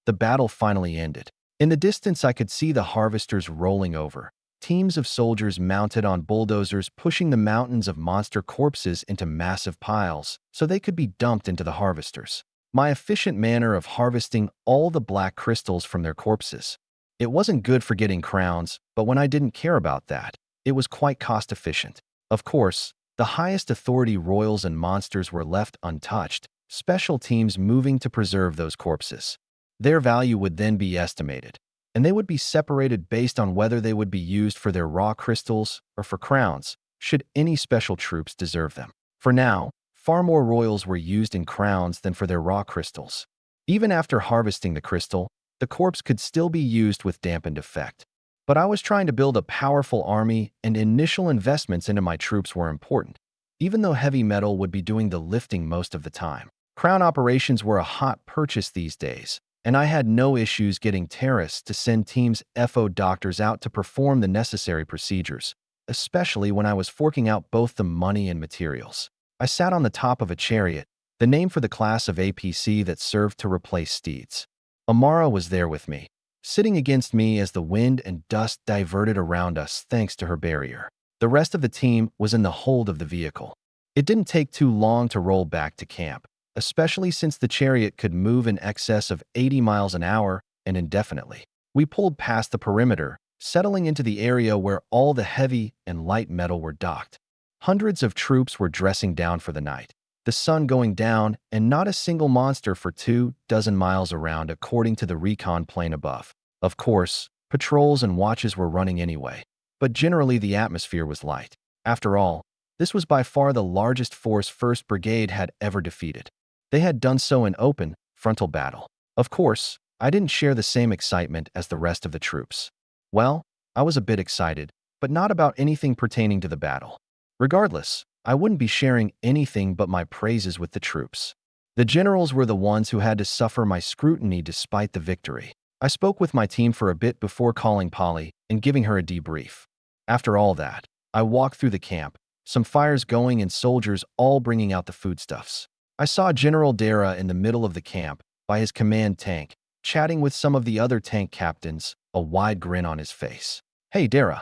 The battle finally ended. In the distance I could see the harvesters rolling over, teams of soldiers mounted on bulldozers pushing the mountains of monster corpses into massive piles so they could be dumped into the harvesters. My efficient manner of harvesting all the black crystals from their corpses. It wasn't good for getting crowns, but when I didn't care about that, it was quite cost-efficient. Of course, the highest authority royals and monsters were left untouched, special teams moving to preserve those corpses. Their value would then be estimated, and they would be separated based on whether they would be used for their raw crystals or for crowns, should any special troops deserve them. For now, far more royals were used in crowns than for their raw crystals. Even after harvesting the crystal, the corpse could still be used with dampened effect. But I was trying to build a powerful army, and initial investments into my troops were important, even though heavy metal would be doing the lifting most of the time. Crown operations were a hot purchase these days, and I had no issues getting terrorists to send teams FO doctors out to perform the necessary procedures, especially when I was forking out both the money and materials. I sat on the top of a chariot, the name for the class of APC that served to replace steeds. Amara was there with me, sitting against me as the wind and dust diverted around us thanks to her barrier. The rest of the team was in the hold of the vehicle. It didn't take too long to roll back to camp, especially since the chariot could move in excess of 80 miles an hour and indefinitely. We pulled past the perimeter, settling into the area where all the heavy and light metal were docked. Hundreds of troops were dressing down for the night, the sun going down and not a single monster for 24 miles around according to the recon plane above. Of course, patrols and watches were running anyway, but generally the atmosphere was light. After all, this was by far the largest force 1st Brigade had ever defeated. They had done so in open, frontal battle. Of course, I didn't share the same excitement as the rest of the troops. Well, I was a bit excited, but not about anything pertaining to the battle. Regardless, I wouldn't be sharing anything but my praises with the troops. The generals were the ones who had to suffer my scrutiny despite the victory. I spoke with my team for a bit before calling Polly and giving her a debrief. After all that, I walked through the camp, some fires going and soldiers all bringing out the foodstuffs. I saw General Dara in the middle of the camp, by his command tank, chatting with some of the other tank captains, a wide grin on his face. "Hey, Dara,"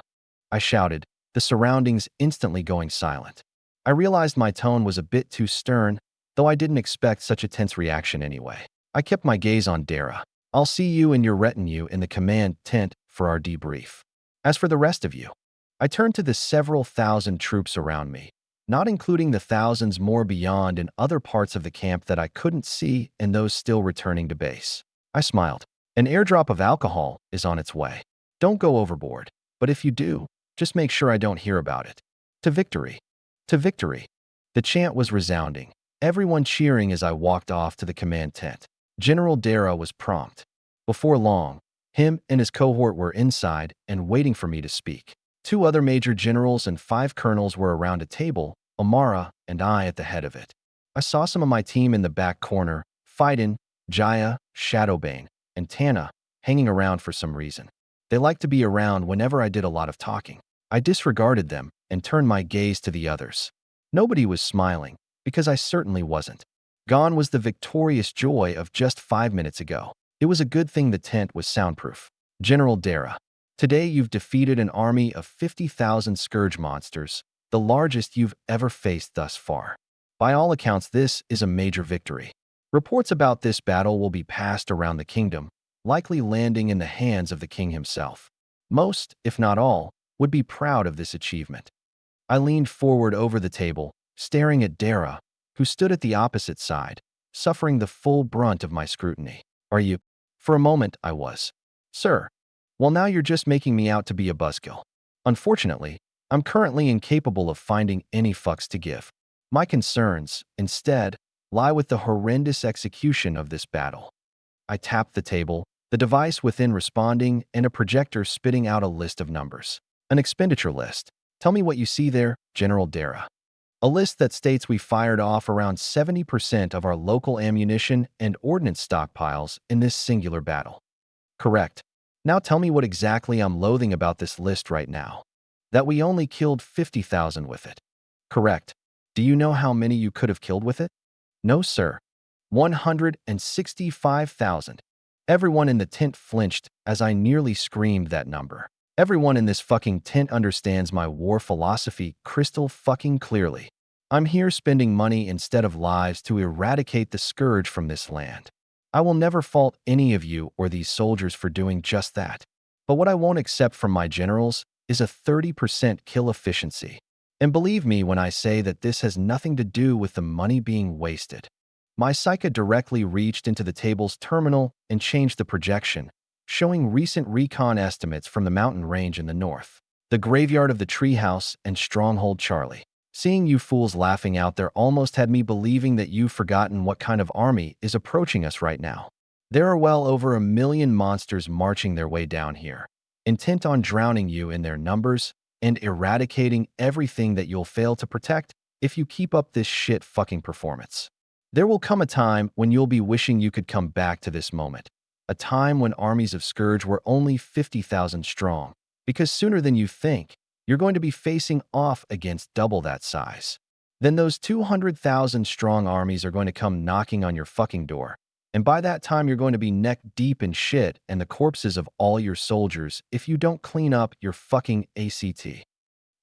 I shouted, the surroundings instantly going silent. I realized my tone was a bit too stern, though I didn't expect such a tense reaction anyway. I kept my gaze on Dara. "I'll see you and your retinue in the command tent for our debrief. As for the rest of you," I turned to the several thousand troops around me, not including the thousands more beyond in other parts of the camp that I couldn't see and those still returning to base. I smiled. "An airdrop of alcohol is on its way. Don't go overboard, but if you do, just make sure I don't hear about it. To victory. To victory." The chant was resounding, everyone cheering as I walked off to the command tent. General Dara was prompt. Before long, him and his cohort were inside and waiting for me to speak. 2 other major generals and 5 colonels were around a table, Amara and I at the head of it. I saw some of my team in the back corner, Fightin, Jaya, Shadowbane, and Tana, hanging around for some reason. They liked to be around whenever I did a lot of talking. I disregarded them and turned my gaze to the others. Nobody was smiling, because I certainly wasn't. Gone was the victorious joy of just 5 minutes ago. It was a good thing the tent was soundproof. "General Dara, today you've defeated an army of 50,000 scourge monsters, the largest you've ever faced thus far. By all accounts, this is a major victory. Reports about this battle will be passed around the kingdom, likely landing in the hands of the king himself. Most, if not all, would be proud of this achievement. I leaned forward over the table, staring at Dara, who stood at the opposite side, suffering the full brunt of my scrutiny. Are you? For a moment, I was. Sir. Well, now you're just making me out to be a buzzkill. Unfortunately, I'm currently incapable of finding any fucks to give. My concerns, instead, lie with the horrendous execution of this battle. I tapped the table, the device within responding, and a projector spitting out a list of numbers. An expenditure list. Tell me what you see there, General Dara. A list that states we fired off around 70% of our local ammunition and ordnance stockpiles in this singular battle. Correct. Now tell me what exactly I'm loathing about this list right now. That we only killed 50,000 with it. Correct. Do you know how many you could have killed with it? No, sir. 165,000. Everyone in the tent flinched as I nearly screamed that number. Everyone in this fucking tent understands my war philosophy crystal fucking clearly. I'm here spending money instead of lives to eradicate the scourge from this land. I will never fault any of you or these soldiers for doing just that. But what I won't accept from my generals is a 30% kill efficiency. And believe me when I say that this has nothing to do with the money being wasted. My Psyche directly reached into the table's terminal and changed the projection, showing recent recon estimates from the mountain range in the north, the graveyard of the treehouse, and Stronghold Charlie. Seeing you fools laughing out there almost had me believing that you've forgotten what kind of army is approaching us right now. There are well over 1 million monsters marching their way down here, intent on drowning you in their numbers and eradicating everything that you'll fail to protect if you keep up this shit fucking performance. There will come a time when you'll be wishing you could come back to this moment, a time when armies of Scourge were only 50,000 strong, because sooner than you think, you're going to be facing off against double that size. Then those 200,000 strong armies are going to come knocking on your fucking door, and by that time you're going to be neck deep in shit and the corpses of all your soldiers if you don't clean up your fucking ACT.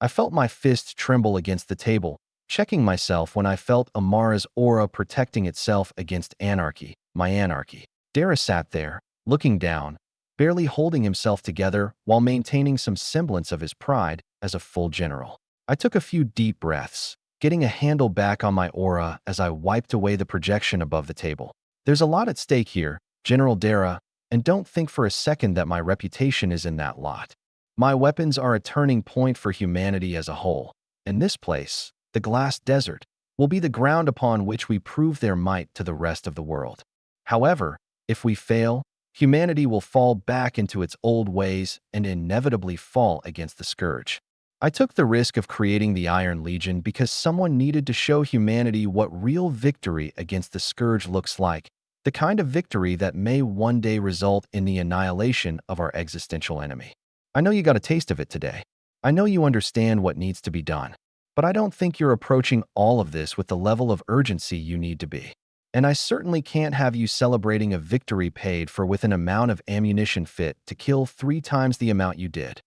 I felt my fist tremble against the table, checking myself when I felt Amara's aura protecting itself against anarchy, my anarchy. Dara sat there, looking down, barely holding himself together while maintaining some semblance of his pride as a full general. I took a few deep breaths, getting a handle back on my aura as I wiped away the projection above the table. There's a lot at stake here, General Dara, and don't think for a second that my reputation is in that lot. My weapons are a turning point for humanity as a whole, and this place, the Glass Desert, will be the ground upon which we prove their might to the rest of the world. However, if we fail, humanity will fall back into its old ways and inevitably fall against the Scourge. I took the risk of creating the Iron Legion because someone needed to show humanity what real victory against the Scourge looks like, the kind of victory that may one day result in the annihilation of our existential enemy. I know you got a taste of it today. I know you understand what needs to be done, but I don't think you're approaching all of this with the level of urgency you need to be. And I certainly can't have you celebrating a victory paid for with an amount of ammunition fit to kill 3 times the amount you did.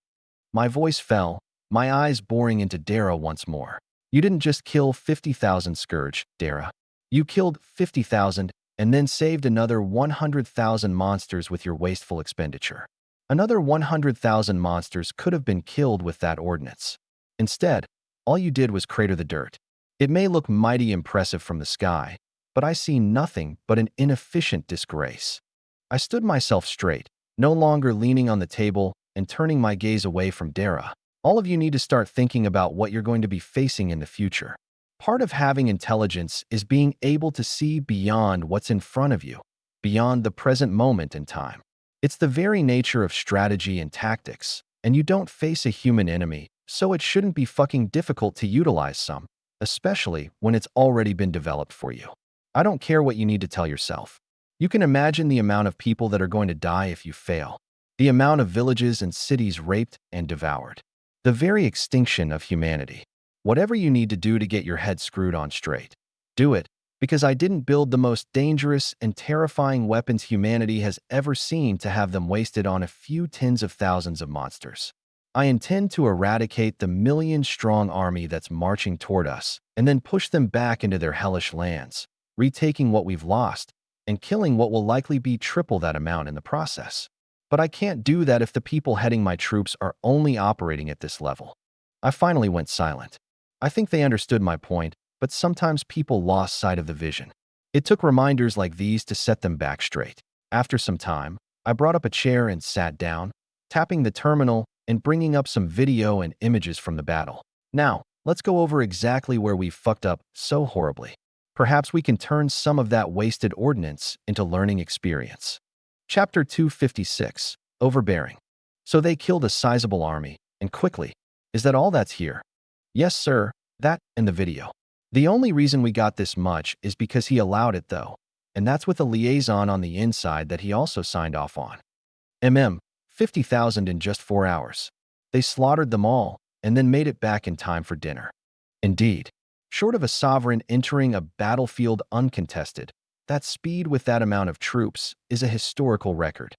My voice fell, my eyes boring into Dara once more. You didn't just kill 50,000 Scourge, Dara. You killed 50,000 and then saved another 100,000 monsters with your wasteful expenditure. Another 100,000 monsters could have been killed with that ordnance. Instead, all you did was crater the dirt. It may look mighty impressive from the sky, but I see nothing but an inefficient disgrace. I stood myself straight, no longer leaning on the table and turning my gaze away from Dara. All of you need to start thinking about what you're going to be facing in the future. Part of having intelligence is being able to see beyond what's in front of you, beyond the present moment in time. It's the very nature of strategy and tactics, and you don't face a human enemy, so it shouldn't be fucking difficult to utilize some, especially when it's already been developed for you. I don't care what you need to tell yourself. You can imagine the amount of people that are going to die if you fail, the amount of villages and cities raped and devoured, the very extinction of humanity. Whatever you need to do to get your head screwed on straight, do it, because I didn't build the most dangerous and terrifying weapons humanity has ever seen to have them wasted on a few tens of thousands of monsters. I intend to eradicate the million-strong army that's marching toward us and then push them back into their hellish lands, retaking what we've lost and killing what will likely be triple that amount in the process. But I can't do that if the people heading my troops are only operating at this level. I finally went silent. I think they understood my point, but sometimes people lost sight of the vision. It took reminders like these to set them back straight. After some time, I brought up a chair and sat down, tapping the terminal and bringing up some video and images from the battle. Now, let's go over exactly where we fucked up so horribly. Perhaps we can turn some of that wasted ordnance into learning experience. Chapter 256, Overbearing. So they killed a sizable army, and quickly. Is that all that's here? Yes, sir, that and the video. The only reason we got this much is because he allowed it though, and that's with a liaison on the inside that he also signed off on. 50,000 in just 4 hours. They slaughtered them all, and then made it back in time for dinner. Indeed, short of a sovereign entering a battlefield uncontested, that speed with that amount of troops is a historical record.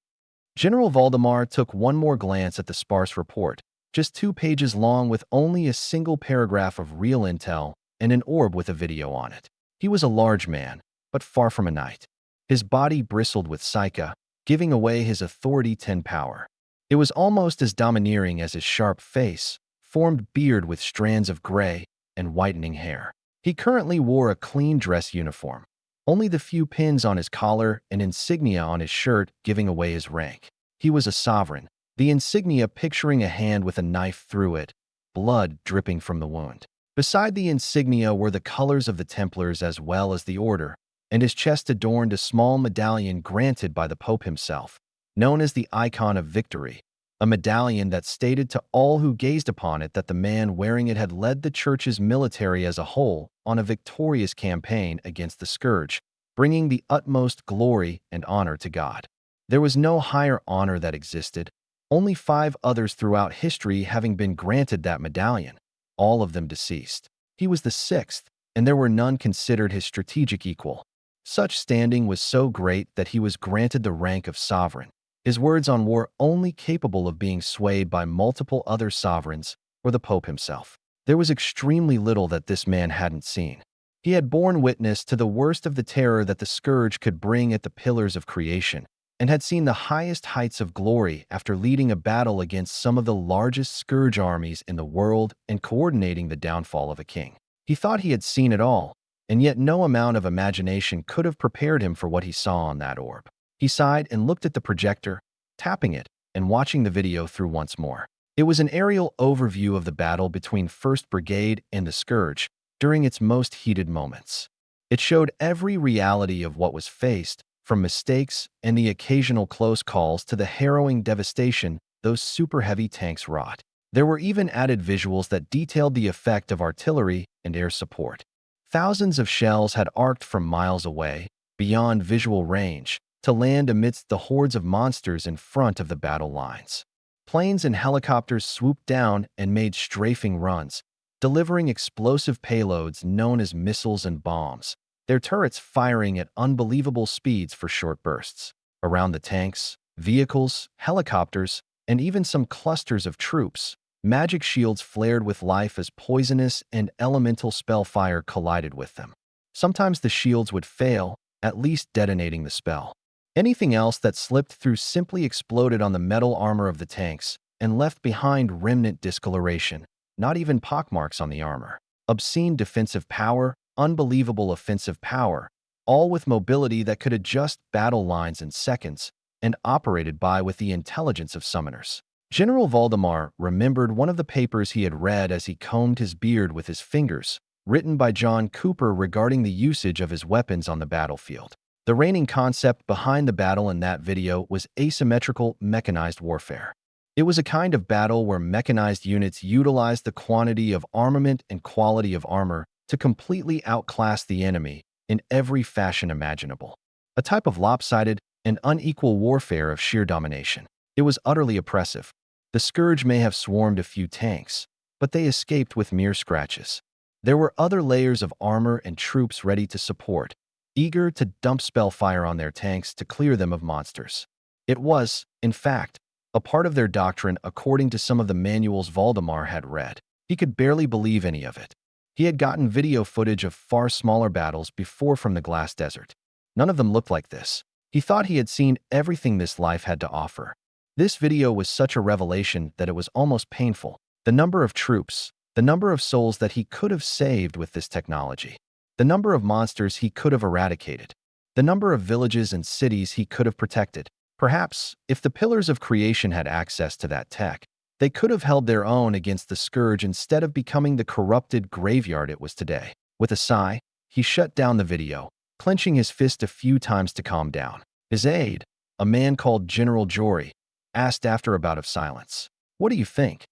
General Valdemar took one more glance at the sparse report, just 2 pages long with only a single paragraph of real intel and an orb with a video on it. He was a large man, but far from a knight. His body bristled with psyche, giving away his authority 10 power. It was almost as domineering as his sharp face, formed beard with strands of gray and whitening hair. He currently wore a clean dress uniform, only the few pins on his collar and insignia on his shirt giving away his rank. He was a sovereign, the insignia picturing a hand with a knife through it, blood dripping from the wound. Beside the insignia were the colors of the Templars as well as the order, and his chest adorned a small medallion granted by the Pope himself, known as the Icon of Victory, a medallion that stated to all who gazed upon it that the man wearing it had led the church's military as a whole on a victorious campaign against the scourge, bringing the utmost glory and honor to God. There was no higher honor that existed, only 5 others throughout history having been granted that medallion, all of them deceased. He was the 6th, and there were none considered his strategic equal. Such standing was so great that he was granted the rank of sovereign, his words on war only capable of being swayed by multiple other sovereigns or the Pope himself. There was extremely little that this man hadn't seen. He had borne witness to the worst of the terror that the scourge could bring at the pillars of creation, and had seen the highest heights of glory after leading a battle against some of the largest scourge armies in the world and coordinating the downfall of a king. He thought he had seen it all, and yet no amount of imagination could have prepared him for what he saw on that orb. He sighed and looked at the projector, tapping it and watching the video through once more. It was an aerial overview of the battle between 1st Brigade and the Scourge during its most heated moments. It showed every reality of what was faced, from mistakes and the occasional close calls to the harrowing devastation those super heavy tanks wrought. There were even added visuals that detailed the effect of artillery and air support. Thousands of shells had arced from miles away, beyond visual range, to land amidst the hordes of monsters in front of the battle lines. Planes and helicopters swooped down and made strafing runs, delivering explosive payloads known as missiles and bombs, their turrets firing at unbelievable speeds for short bursts. Around the tanks, vehicles, helicopters, and even some clusters of troops, magic shields flared with life as poisonous and elemental spellfire collided with them. Sometimes the shields would fail, at least detonating the spell. Anything else that slipped through simply exploded on the metal armor of the tanks and left behind remnant discoloration, not even pockmarks on the armor. Obscene defensive power, unbelievable offensive power, all with mobility that could adjust battle lines in seconds and operated with the intelligence of summoners. General Valdemar remembered one of the papers he had read as he combed his beard with his fingers, written by John Cooper regarding the usage of his weapons on the battlefield. The reigning concept behind the battle in that video was asymmetrical mechanized warfare. It was a kind of battle where mechanized units utilized the quantity of armament and quality of armor to completely outclass the enemy in every fashion imaginable. A type of lopsided and unequal warfare of sheer domination. It was utterly oppressive. The Scourge may have swarmed a few tanks, but they escaped with mere scratches. There were other layers of armor and troops ready to support, eager to dump spellfire on their tanks to clear them of monsters. It was, in fact, a part of their doctrine according to some of the manuals Valdemar had read. He could barely believe any of it. He had gotten video footage of far smaller battles before from the Glass Desert. None of them looked like this. He thought he had seen everything this life had to offer. This video was such a revelation that it was almost painful. The number of troops, The number of souls that he could have saved with this technology. The number of monsters he could have eradicated. The number of villages and cities he could have protected. Perhaps, if the Pillars of Creation had access to that tech, they could have held their own against the Scourge instead of becoming the corrupted graveyard it was today. With a sigh, he shut down the video, clenching his fist a few times to calm down. His aide, a man called General Jory, asked after a bout of silence. "What do you think?"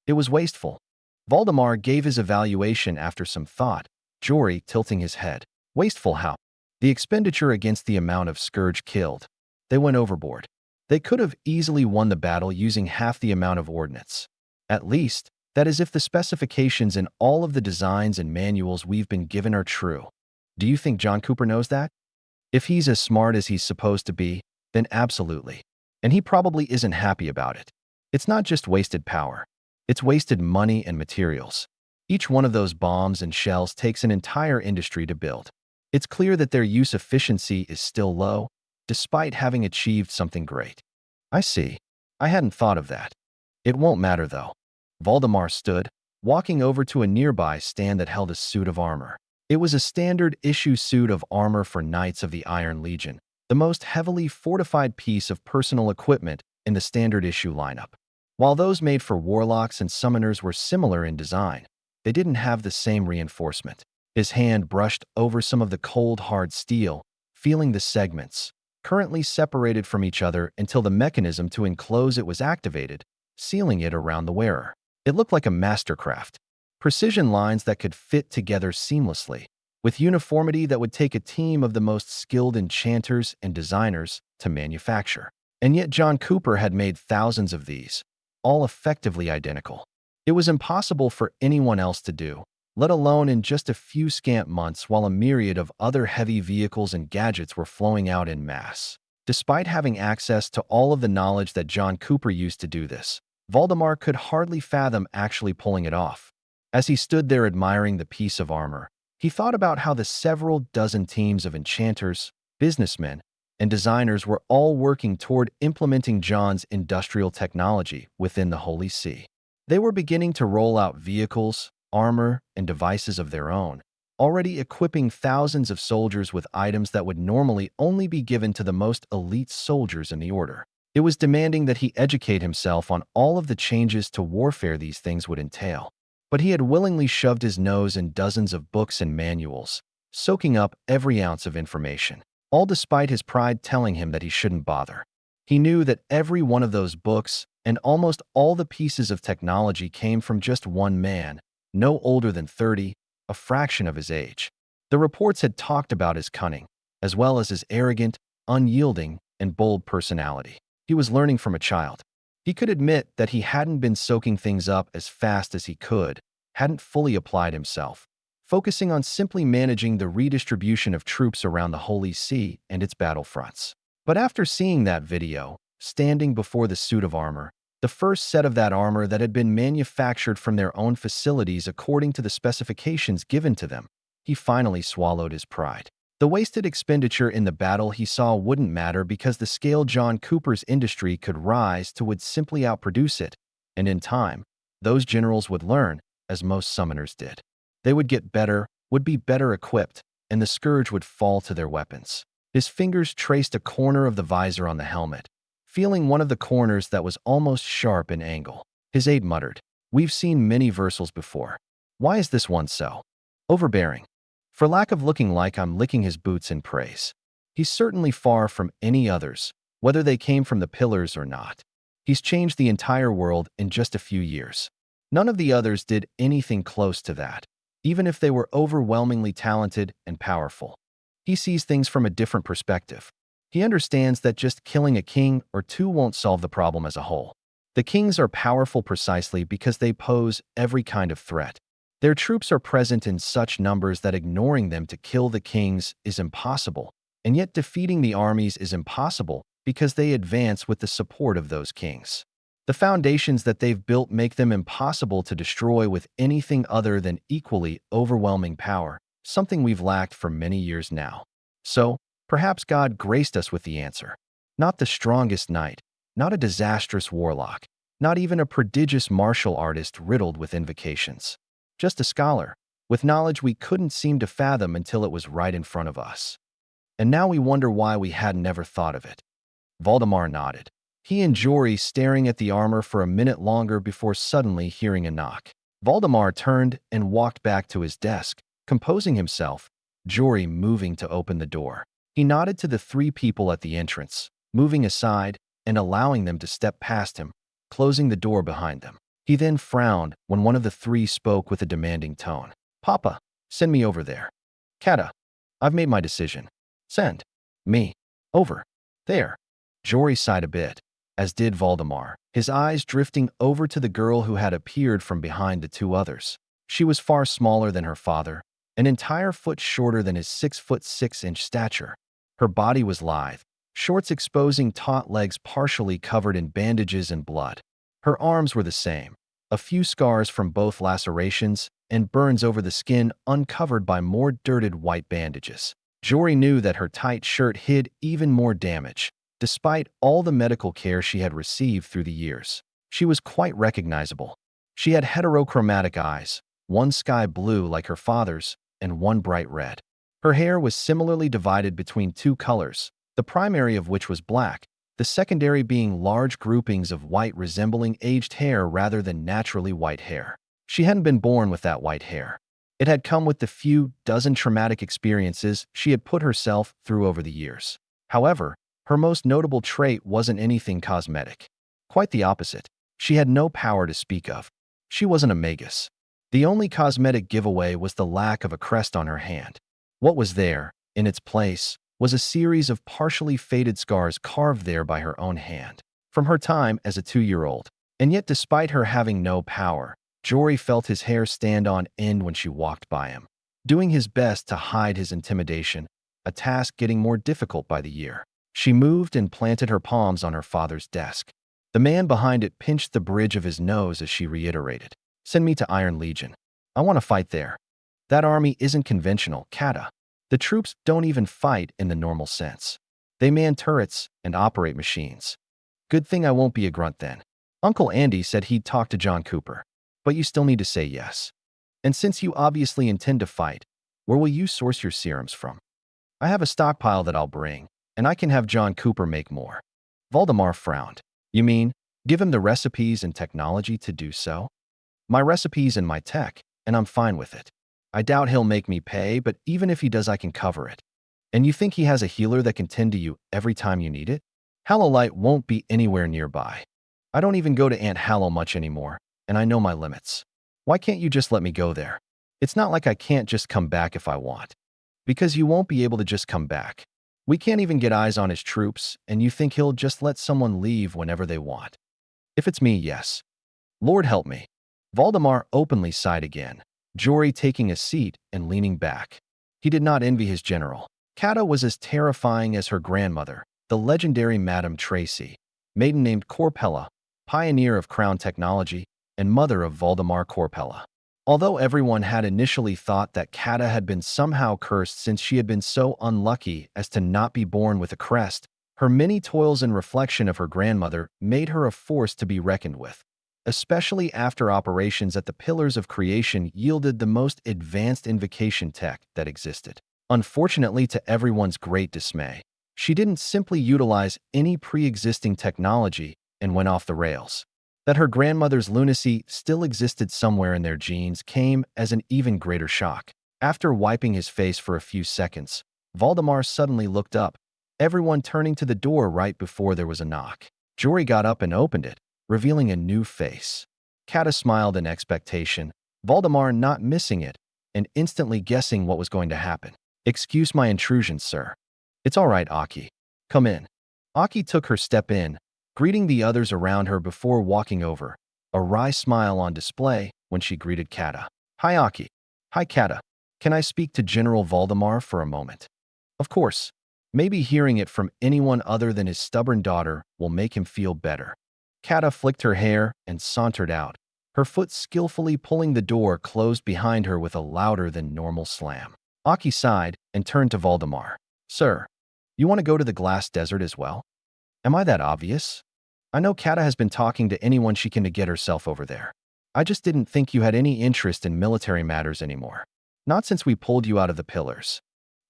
"It was wasteful." Valdemar gave his evaluation after some thought, Jory tilting his head. "Wasteful how?" "The expenditure against the amount of Scourge killed. They went overboard. They could have easily won the battle using half the amount of ordnance. At least, that is if the specifications in all of the designs and manuals we've been given are true." "Do you think John Cooper knows that?" "If he's as smart as he's supposed to be, then absolutely. And he probably isn't happy about it. It's not just wasted power. It's wasted money and materials. Each one of those bombs and shells takes an entire industry to build. It's clear that their use efficiency is still low, despite having achieved something great." "I see. I hadn't thought of that. It won't matter, though." Valdemar stood, walking over to a nearby stand that held a suit of armor. It was a standard-issue suit of armor for Knights of the Iron Legion, the most heavily fortified piece of personal equipment in the standard-issue lineup. While those made for warlocks and summoners were similar in design, they didn't have the same reinforcement. His hand brushed over some of the cold, hard steel, feeling the segments, currently separated from each other until the mechanism to enclose it was activated, sealing it around the wearer. It looked like a mastercraft. Precision lines that could fit together seamlessly, with uniformity that would take a team of the most skilled enchanters and designers to manufacture. And yet John Cooper had made thousands of these, all effectively identical. It was impossible for anyone else to do, let alone in just a few scant months while a myriad of other heavy vehicles and gadgets were flowing out en masse. Despite having access to all of the knowledge that John Cooper used to do this, Valdemar could hardly fathom actually pulling it off. As he stood there admiring the piece of armor, he thought about how the several dozen teams of enchanters, businessmen, and designers were all working toward implementing John's industrial technology within the Holy See. They were beginning to roll out vehicles, armor, and devices of their own, already equipping thousands of soldiers with items that would normally only be given to the most elite soldiers in the Order. It was demanding that he educate himself on all of the changes to warfare these things would entail. But he had willingly shoved his nose in dozens of books and manuals, soaking up every ounce of information, all despite his pride telling him that he shouldn't bother. He knew that every one of those books and almost all the pieces of technology came from just one man, no older than 30, a fraction of his age. The reports had talked about his cunning, as well as his arrogant, unyielding, and bold personality. He was learning from a child. He could admit that he hadn't been soaking things up as fast as he could, hadn't fully applied himself, focusing on simply managing the redistribution of troops around the Holy See and its battlefronts. But after seeing that video, standing before the suit of armor, the first set of that armor that had been manufactured from their own facilities according to the specifications given to them, he finally swallowed his pride. The wasted expenditure in the battle he saw wouldn't matter because the scale John Cooper's industry could rise to would simply outproduce it, and in time, those generals would learn, as most summoners did. They would get better, would be better equipped, and the scourge would fall to their weapons. His fingers traced a corner of the visor on the helmet, feeling one of the corners that was almost sharp in angle. His aide muttered, "We've seen many Versals before. Why is this one so overbearing?" For lack of looking like I'm licking his boots in praise. He's certainly far from any others, whether they came from the Pillars or not. He's changed the entire world in just a few years. None of the others did anything close to that, even if they were overwhelmingly talented and powerful. He sees things from a different perspective. He understands that just killing a king or two won't solve the problem as a whole. The kings are powerful precisely because they pose every kind of threat. Their troops are present in such numbers that ignoring them to kill the kings is impossible, and yet defeating the armies is impossible because they advance with the support of those kings. The foundations that they've built make them impossible to destroy with anything other than equally overwhelming power, something we've lacked for many years now. So, perhaps God graced us with the answer. Not the strongest knight, not a disastrous warlock, not even a prodigious martial artist riddled with invocations. Just a scholar, with knowledge we couldn't seem to fathom until it was right in front of us. And now we wonder why we had never thought of it." Valdemar nodded. He and Jory staring at the armor for a minute longer before suddenly hearing a knock. Valdemar turned and walked back to his desk, composing himself, Jory moving to open the door. He nodded to the three people at the entrance, moving aside and allowing them to step past him, closing the door behind them. He then frowned when one of the three spoke with a demanding tone. "Papa, send me over there." "Kata, I've made my decision. Send me over there." Jory sighed a bit, as did Valdemar, his eyes drifting over to the girl who had appeared from behind the two others. She was far smaller than her father, an entire foot shorter than his 6'6" stature. Her body was lithe, shorts exposing taut legs partially covered in bandages and blood. Her arms were the same, a few scars from both lacerations and burns over the skin uncovered by more dirted white bandages. Jory knew that her tight shirt hid even more damage, despite all the medical care she had received through the years. She was quite recognizable. She had heterochromatic eyes, one sky blue like her father's, and one bright red. Her hair was similarly divided between two colors, the primary of which was black, the secondary being large groupings of white resembling aged hair rather than naturally white hair. She hadn't been born with that white hair. It had come with the few dozen traumatic experiences she had put herself through over the years. However, her most notable trait wasn't anything cosmetic. Quite the opposite. She had no power to speak of. She wasn't a magus. The only cosmetic giveaway was the lack of a crest on her hand. What was there, in its place, was a series of partially faded scars carved there by her own hand, from her time as a 2-year-old. And yet, despite her having no power, Jory felt his hair stand on end when she walked by him, doing his best to hide his intimidation, a task getting more difficult by the year. She moved and planted her palms on her father's desk. The man behind it pinched the bridge of his nose as she reiterated, "Send me to Iron Legion. I want to fight there. That army isn't conventional, Kata. The troops don't even fight in the normal sense. They man turrets and operate machines. Good thing I won't be a grunt then. Uncle Andy said he'd talk to John Cooper, but you still need to say yes. And since you obviously intend to fight, where will you source your serums from? I have a stockpile that I'll bring, and I can have John Cooper make more." Valdemar frowned. "You mean, give him the recipes and technology to do so?" "My recipes and my tech, and I'm fine with it. I doubt he'll make me pay, but even if he does, I can cover it. And you think he has a healer that can tend to you every time you need it? Hallowlight won't be anywhere nearby. I don't even go to Aunt Hallow much anymore, and I know my limits. Why can't you just let me go there? It's not like I can't just come back if I want. Because you won't be able to just come back. We can't even get eyes on his troops, and you think he'll just let someone leave whenever they want? If it's me, yes. Lord help me." Valdemar openly sighed again, Jory taking a seat and leaning back. He did not envy his general. Kata was as terrifying as her grandmother, the legendary Madame Tracy, maiden named Corpella, pioneer of crown technology, and mother of Valdemar Corpella. Although everyone had initially thought that Kata had been somehow cursed since she had been so unlucky as to not be born with a crest, her many toils and reflection of her grandmother made her a force to be reckoned with, especially after operations at the Pillars of Creation yielded the most advanced invocation tech that existed. Unfortunately, to everyone's great dismay, she didn't simply utilize any pre-existing technology and went off the rails. That her grandmother's lunacy still existed somewhere in their genes came as an even greater shock. After wiping his face for a few seconds, Valdemar suddenly looked up, everyone turning to the door right before there was a knock. Jory got up and opened it, revealing a new face. Kata smiled in expectation, Valdemar not missing it, and instantly guessing what was going to happen. "Excuse my intrusion, sir." "It's all right, Aki. Come in." Aki took her step in, greeting the others around her before walking over, a wry smile on display when she greeted Kata. "Hi, Aki." "Hi, Kata. Can I speak to General Valdemar for a moment?" "Of course. Maybe hearing it from anyone other than his stubborn daughter will make him feel better." Kata flicked her hair and sauntered out, her foot skillfully pulling the door closed behind her with a louder than normal slam. Aki sighed and turned to Valdemar. "Sir, you want to go to the Glass Desert as well? Am I that obvious? I know Kata has been talking to anyone she can to get herself over there." I just didn't think you had any interest in military matters anymore. Not since we pulled you out of the pillars.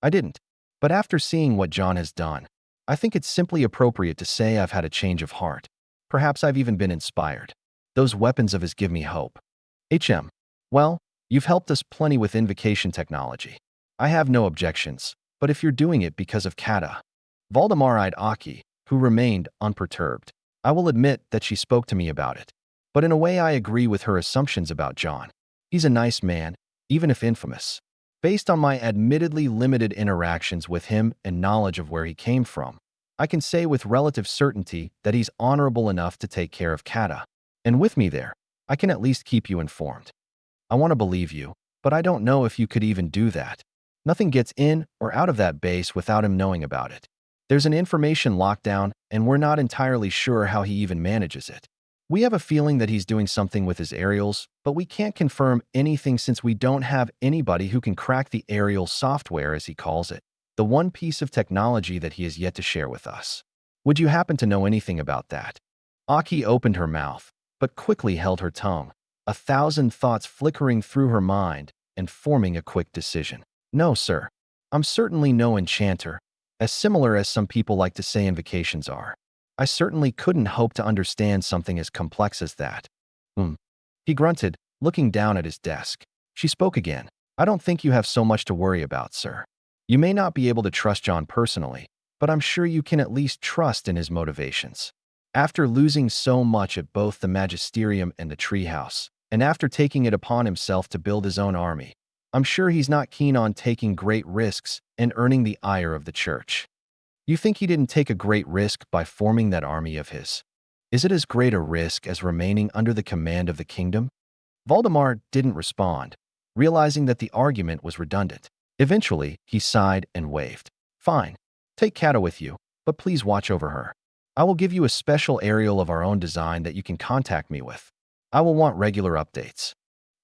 I didn't. But after seeing what John has done, I think it's simply appropriate to say I've had a change of heart. Perhaps I've even been inspired. Those weapons of his give me hope. Well, you've helped us plenty with invocation technology. I have no objections, but if you're doing it because of Kata. Valdemar eyed Aki, who remained unperturbed. I will admit that she spoke to me about it. But in a way I agree with her assumptions about John. He's a nice man, even if infamous. Based on my admittedly limited interactions with him and knowledge of where he came from, I can say with relative certainty that he's honorable enough to take care of Kata. And with me there, I can at least keep you informed. I want to believe you, but I don't know if you could even do that. Nothing gets in or out of that base without him knowing about it. There's an information lockdown, and we're not entirely sure how he even manages it. We have a feeling that he's doing something with his aerials, but we can't confirm anything since we don't have anybody who can crack the aerial software, as he calls it, the one piece of technology that he has yet to share with us. Would you happen to know anything about that? Aki opened her mouth, but quickly held her tongue, 1,000 thoughts flickering through her mind and forming a quick decision. No, sir. I'm certainly no enchanter, as similar as some people like to say invocations are. I certainly couldn't hope to understand something as complex as that. He grunted, looking down at his desk. She spoke again. I don't think you have so much to worry about, sir. You may not be able to trust John personally, but I'm sure you can at least trust in his motivations. After losing so much at both the Magisterium and the Treehouse, and after taking it upon himself to build his own army, I'm sure he's not keen on taking great risks and earning the ire of the church. You think he didn't take a great risk by forming that army of his? Is it as great a risk as remaining under the command of the kingdom? Valdemar didn't respond, realizing that the argument was redundant. Eventually, he sighed and waved. Fine. Take Kata with you, but please watch over her. I will give you a special aerial of our own design that you can contact me with. I will want regular updates.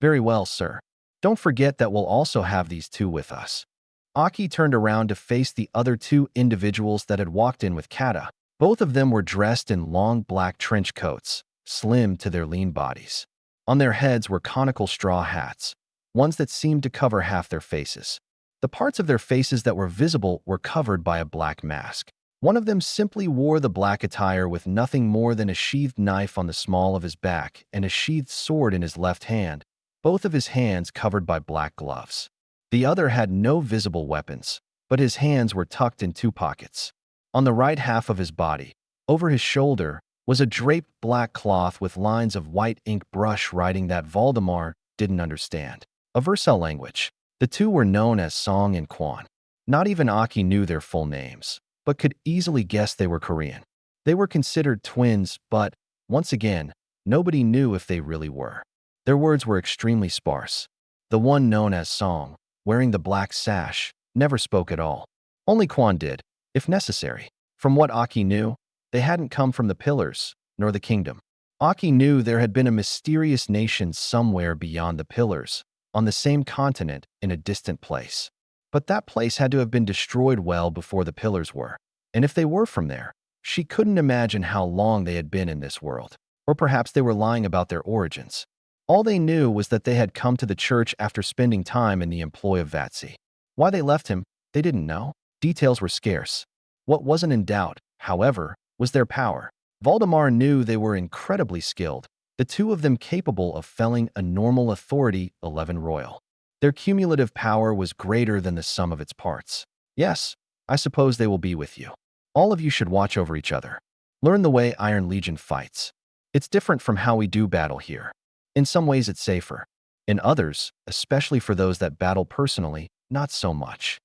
Very well, sir. Don't forget that we'll also have these two with us. Aki turned around to face the other two individuals that had walked in with Kata. Both of them were dressed in long black trench coats, slim to their lean bodies. On their heads were conical straw hats, ones that seemed to cover half their faces. The parts of their faces that were visible were covered by a black mask. One of them simply wore the black attire with nothing more than a sheathed knife on the small of his back and a sheathed sword in his left hand, both of his hands covered by black gloves. The other had no visible weapons, but his hands were tucked in two pockets. On the right half of his body, over his shoulder, was a draped black cloth with lines of white ink brush writing that Valdemar didn't understand. A Vercel language. The two were known as Song and Quan. Not even Aki knew their full names, but could easily guess they were Korean. They were considered twins, but, once again, nobody knew if they really were. Their words were extremely sparse. The one known as Song, wearing the black sash, never spoke at all. Only Quan did, if necessary. From what Aki knew, they hadn't come from the pillars, nor the kingdom. Aki knew there had been a mysterious nation somewhere beyond the pillars, on the same continent in a distant place. But that place had to have been destroyed well before the pillars were. And if they were from there, she couldn't imagine how long they had been in this world. Or perhaps they were lying about their origins. All they knew was that they had come to the church after spending time in the employ of Vatsy. Why they left him, they didn't know. Details were scarce. What wasn't in doubt, however, was their power. Valdemar knew they were incredibly skilled, the two of them capable of felling a normal authority 11 royal. Their cumulative power was greater than the sum of its parts. Yes, I suppose they will be with you. All of you should watch over each other. Learn the way Iron Legion fights. It's different from how we do battle here. In some ways it's safer. In others, especially for those that battle personally, not so much.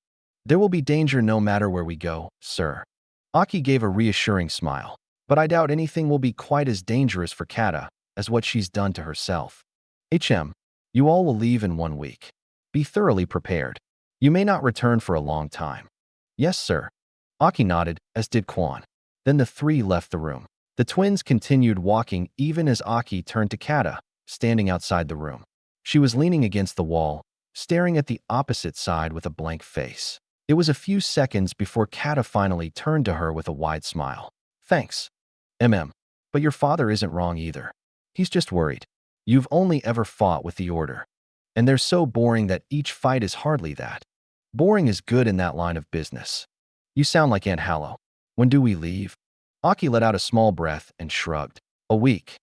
There will be danger no matter where we go, sir. Aki gave a reassuring smile, but I doubt anything will be quite as dangerous for Kata as what she's done to herself. You all will leave in 1 week. Be thoroughly prepared. You may not return for a long time. Yes, sir. Aki nodded, as did Quan. Then the three left the room. The twins continued walking even as Aki turned to Kata, standing outside the room. She was leaning against the wall, staring at the opposite side with a blank face. It was a few seconds before Kata finally turned to her with a wide smile. Thanks. But your father isn't wrong either. He's just worried. You've only ever fought with the Order. And they're so boring that each fight is hardly that. Boring is good in that line of business. You sound like Aunt Hallow. When do we leave? Aki let out a small breath and shrugged. A week.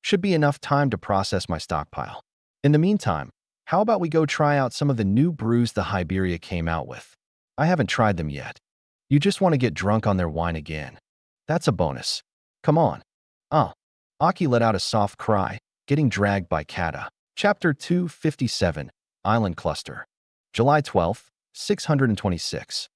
Should be enough time to process my stockpile. In the meantime, how about we go try out some of the new brews the Hiberia came out with? I haven't tried them yet. You just want to get drunk on their wine again. That's a bonus. Come on. Oh. Aki let out a soft cry, getting dragged by Kata. Chapter 257, Island Cluster. July 12th, 626.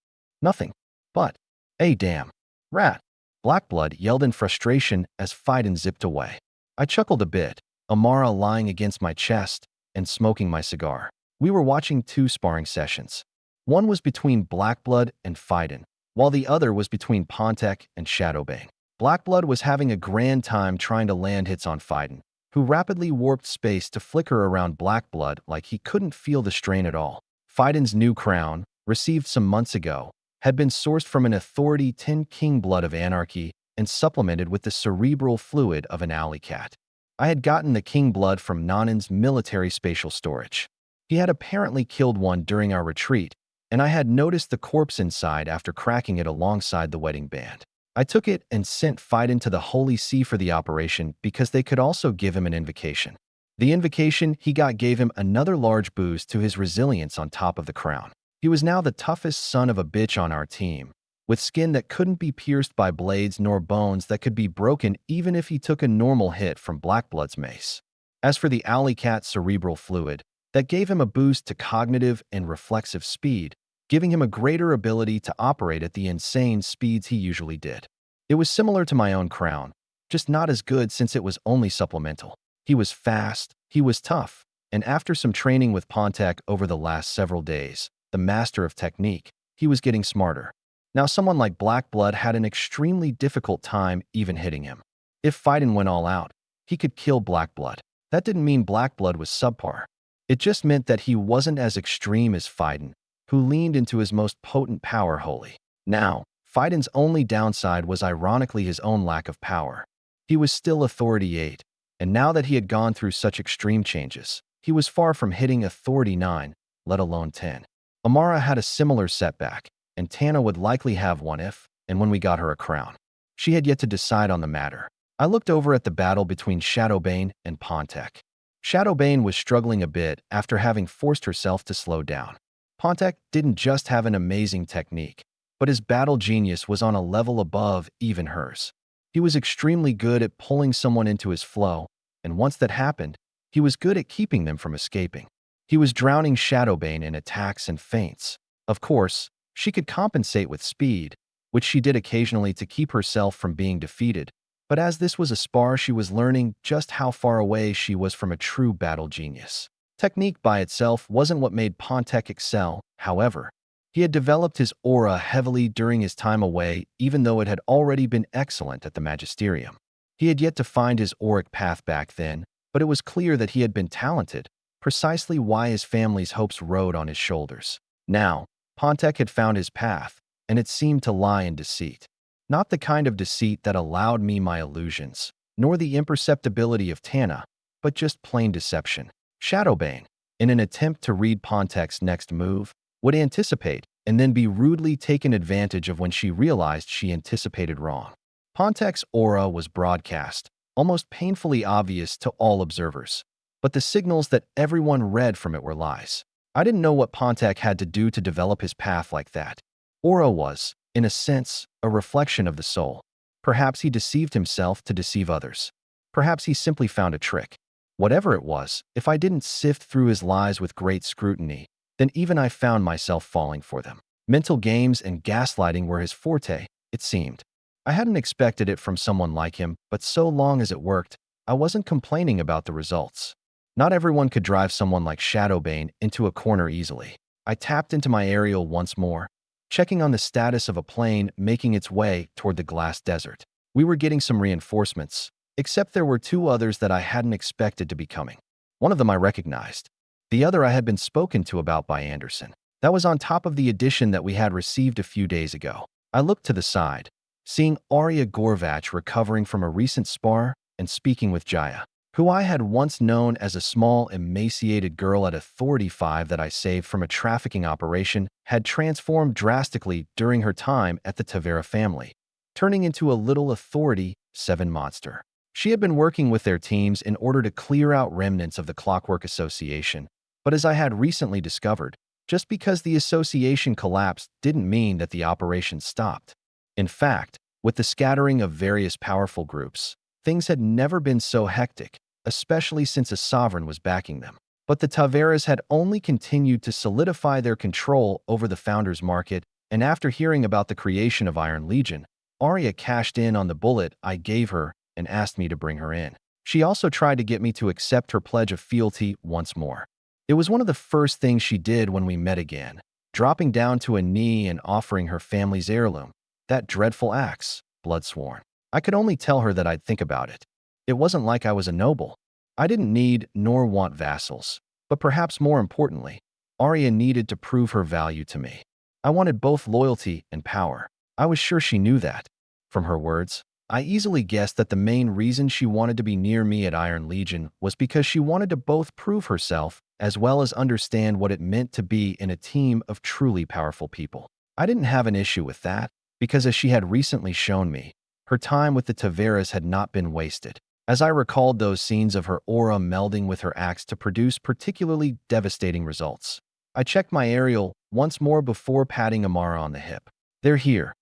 Nothing. But. Damn. Rat. Blackblood yelled in frustration as Phaidon zipped away. I chuckled a bit, Amara lying against my chest and smoking my cigar. We were watching two sparring sessions. One was between Blackblood and Phaidon, while the other was between Pontek and Shadowbane. Blackblood was having a grand time trying to land hits on Phaidon, who rapidly warped space to flicker around Blackblood like he couldn't feel the strain at all. Phaidon's new crown, received some months ago, had been sourced from an Authority 10 King blood of Anarchy and supplemented with the cerebral fluid of an alley cat. I had gotten the King blood from Nanan's military spatial storage. He had apparently killed one during our retreat, and I had noticed the corpse inside after cracking it alongside the wedding band. I took it and sent Phaidon to the Holy See for the operation because they could also give him an invocation. The invocation he got gave him another large boost to his resilience on top of the crown. He was now the toughest son of a bitch on our team, with skin that couldn't be pierced by blades nor bones that could be broken even if he took a normal hit from Blackblood's mace. As for the alley cat's cerebral fluid, that gave him a boost to cognitive and reflexive speed, giving him a greater ability to operate at the insane speeds he usually did. It was similar to my own crown, just not as good since it was only supplemental. He was fast, he was tough, and after some training with Pontek over the last several days, the master of technique, he was getting smarter. Now someone like Blackblood had an extremely difficult time even hitting him. If Phaidon went all out, he could kill Blackblood. That didn't mean Blackblood was subpar. It just meant that he wasn't as extreme as Phaidon, who leaned into his most potent power wholly. Now, Phaidon's only downside was ironically his own lack of power. He was still Authority 8, and now that he had gone through such extreme changes, he was far from hitting Authority 9, let alone 10. Amara had a similar setback, and Tana would likely have one if and when we got her a crown. She had yet to decide on the matter. I looked over at the battle between Shadowbane and Pontek. Shadowbane was struggling a bit after having forced herself to slow down. Pontek didn't just have an amazing technique, but his battle genius was on a level above even hers. He was extremely good at pulling someone into his flow, and once that happened, he was good at keeping them from escaping. He was drowning Shadowbane in attacks and feints. Of course, she could compensate with speed, which she did occasionally to keep herself from being defeated, but as this was a spar, she was learning just how far away she was from a true battle genius. Technique by itself wasn't what made Pontek excel, however. He had developed his aura heavily during his time away, even though it had already been excellent at the Magisterium. He had yet to find his auric path back then, but it was clear that he had been talented, precisely why his family's hopes rode on his shoulders. Now, Pontek had found his path, and it seemed to lie in deceit. Not the kind of deceit that allowed me my illusions, nor the imperceptibility of Tana, but just plain deception. Shadowbane, in an attempt to read Pontek's next move, would anticipate and then be rudely taken advantage of when she realized she anticipated wrong. Pontek's aura was broadcast, almost painfully obvious to all observers, but the signals that everyone read from it were lies. I didn't know what Pontek had to do to develop his path like that. Aura was, in a sense, a reflection of the soul. Perhaps he deceived himself to deceive others. Perhaps he simply found a trick. Whatever it was, if I didn't sift through his lies with great scrutiny, then even I found myself falling for them. Mental games and gaslighting were his forte, it seemed. I hadn't expected it from someone like him, but so long as it worked, I wasn't complaining about the results. Not everyone could drive someone like Shadowbane into a corner easily. I tapped into my aerial once more, checking on the status of a plane making its way toward the glass desert. We were getting some reinforcements, except there were two others that I hadn't expected to be coming. One of them I recognized. The other I had been spoken to about by Anderson. That was on top of the addition that we had received a few days ago. I looked to the side, seeing Arya Gorvach recovering from a recent spar and speaking with Jaya. who I had once known as a small, emaciated girl at Authority 5 that I saved from a trafficking operation, had transformed drastically during her time at the Tavera family, turning into a little Authority 7 monster. She had been working with their teams in order to clear out remnants of the Clockwork Association, but as I had recently discovered, just because the association collapsed didn't mean that the operation stopped. In fact, with the scattering of various powerful groups, things had never been so hectic, especially since a sovereign was backing them. But the Taveras had only continued to solidify their control over the Founders Market, and after hearing about the creation of Iron Legion, Arya cashed in on the bullet I gave her and asked me to bring her in. She also tried to get me to accept her pledge of fealty once more. It was one of the first things she did when we met again, dropping down to a knee and offering her family's heirloom, that dreadful axe, Bloodsworn. I could only tell her that I'd think about it. It wasn't like I was a noble. I didn't need nor want vassals, but perhaps more importantly, Arya needed to prove her value to me. I wanted both loyalty and power. I was sure she knew that. From her words, I easily guessed that the main reason she wanted to be near me at Iron Legion was because she wanted to both prove herself as well as understand what it meant to be in a team of truly powerful people. I didn't have an issue with that, because as she had recently shown me, her time with the Taveras had not been wasted. As I recalled those scenes of her aura melding with her axe to produce particularly devastating results, I checked my aerial once more before patting Amara on the hip. "They're here."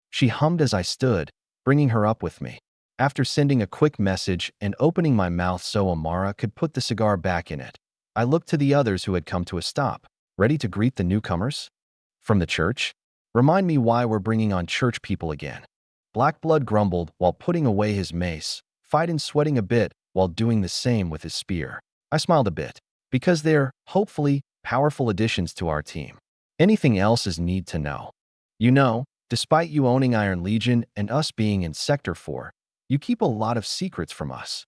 She hummed as I stood, bringing her up with me. After sending a quick message and opening my mouth so Amara could put the cigar back in it, I looked to the others who had come to a stop, ready to greet the newcomers. "From the church? Remind me why we're bringing on church people again." Blackblood grumbled while putting away his mace, fighting sweating a bit while doing the same with his spear. I smiled a bit, because they're, hopefully, powerful additions to our team. Anything else is need to know. You know, despite you owning Iron Legion and us being in Sector 4, you keep a lot of secrets from us.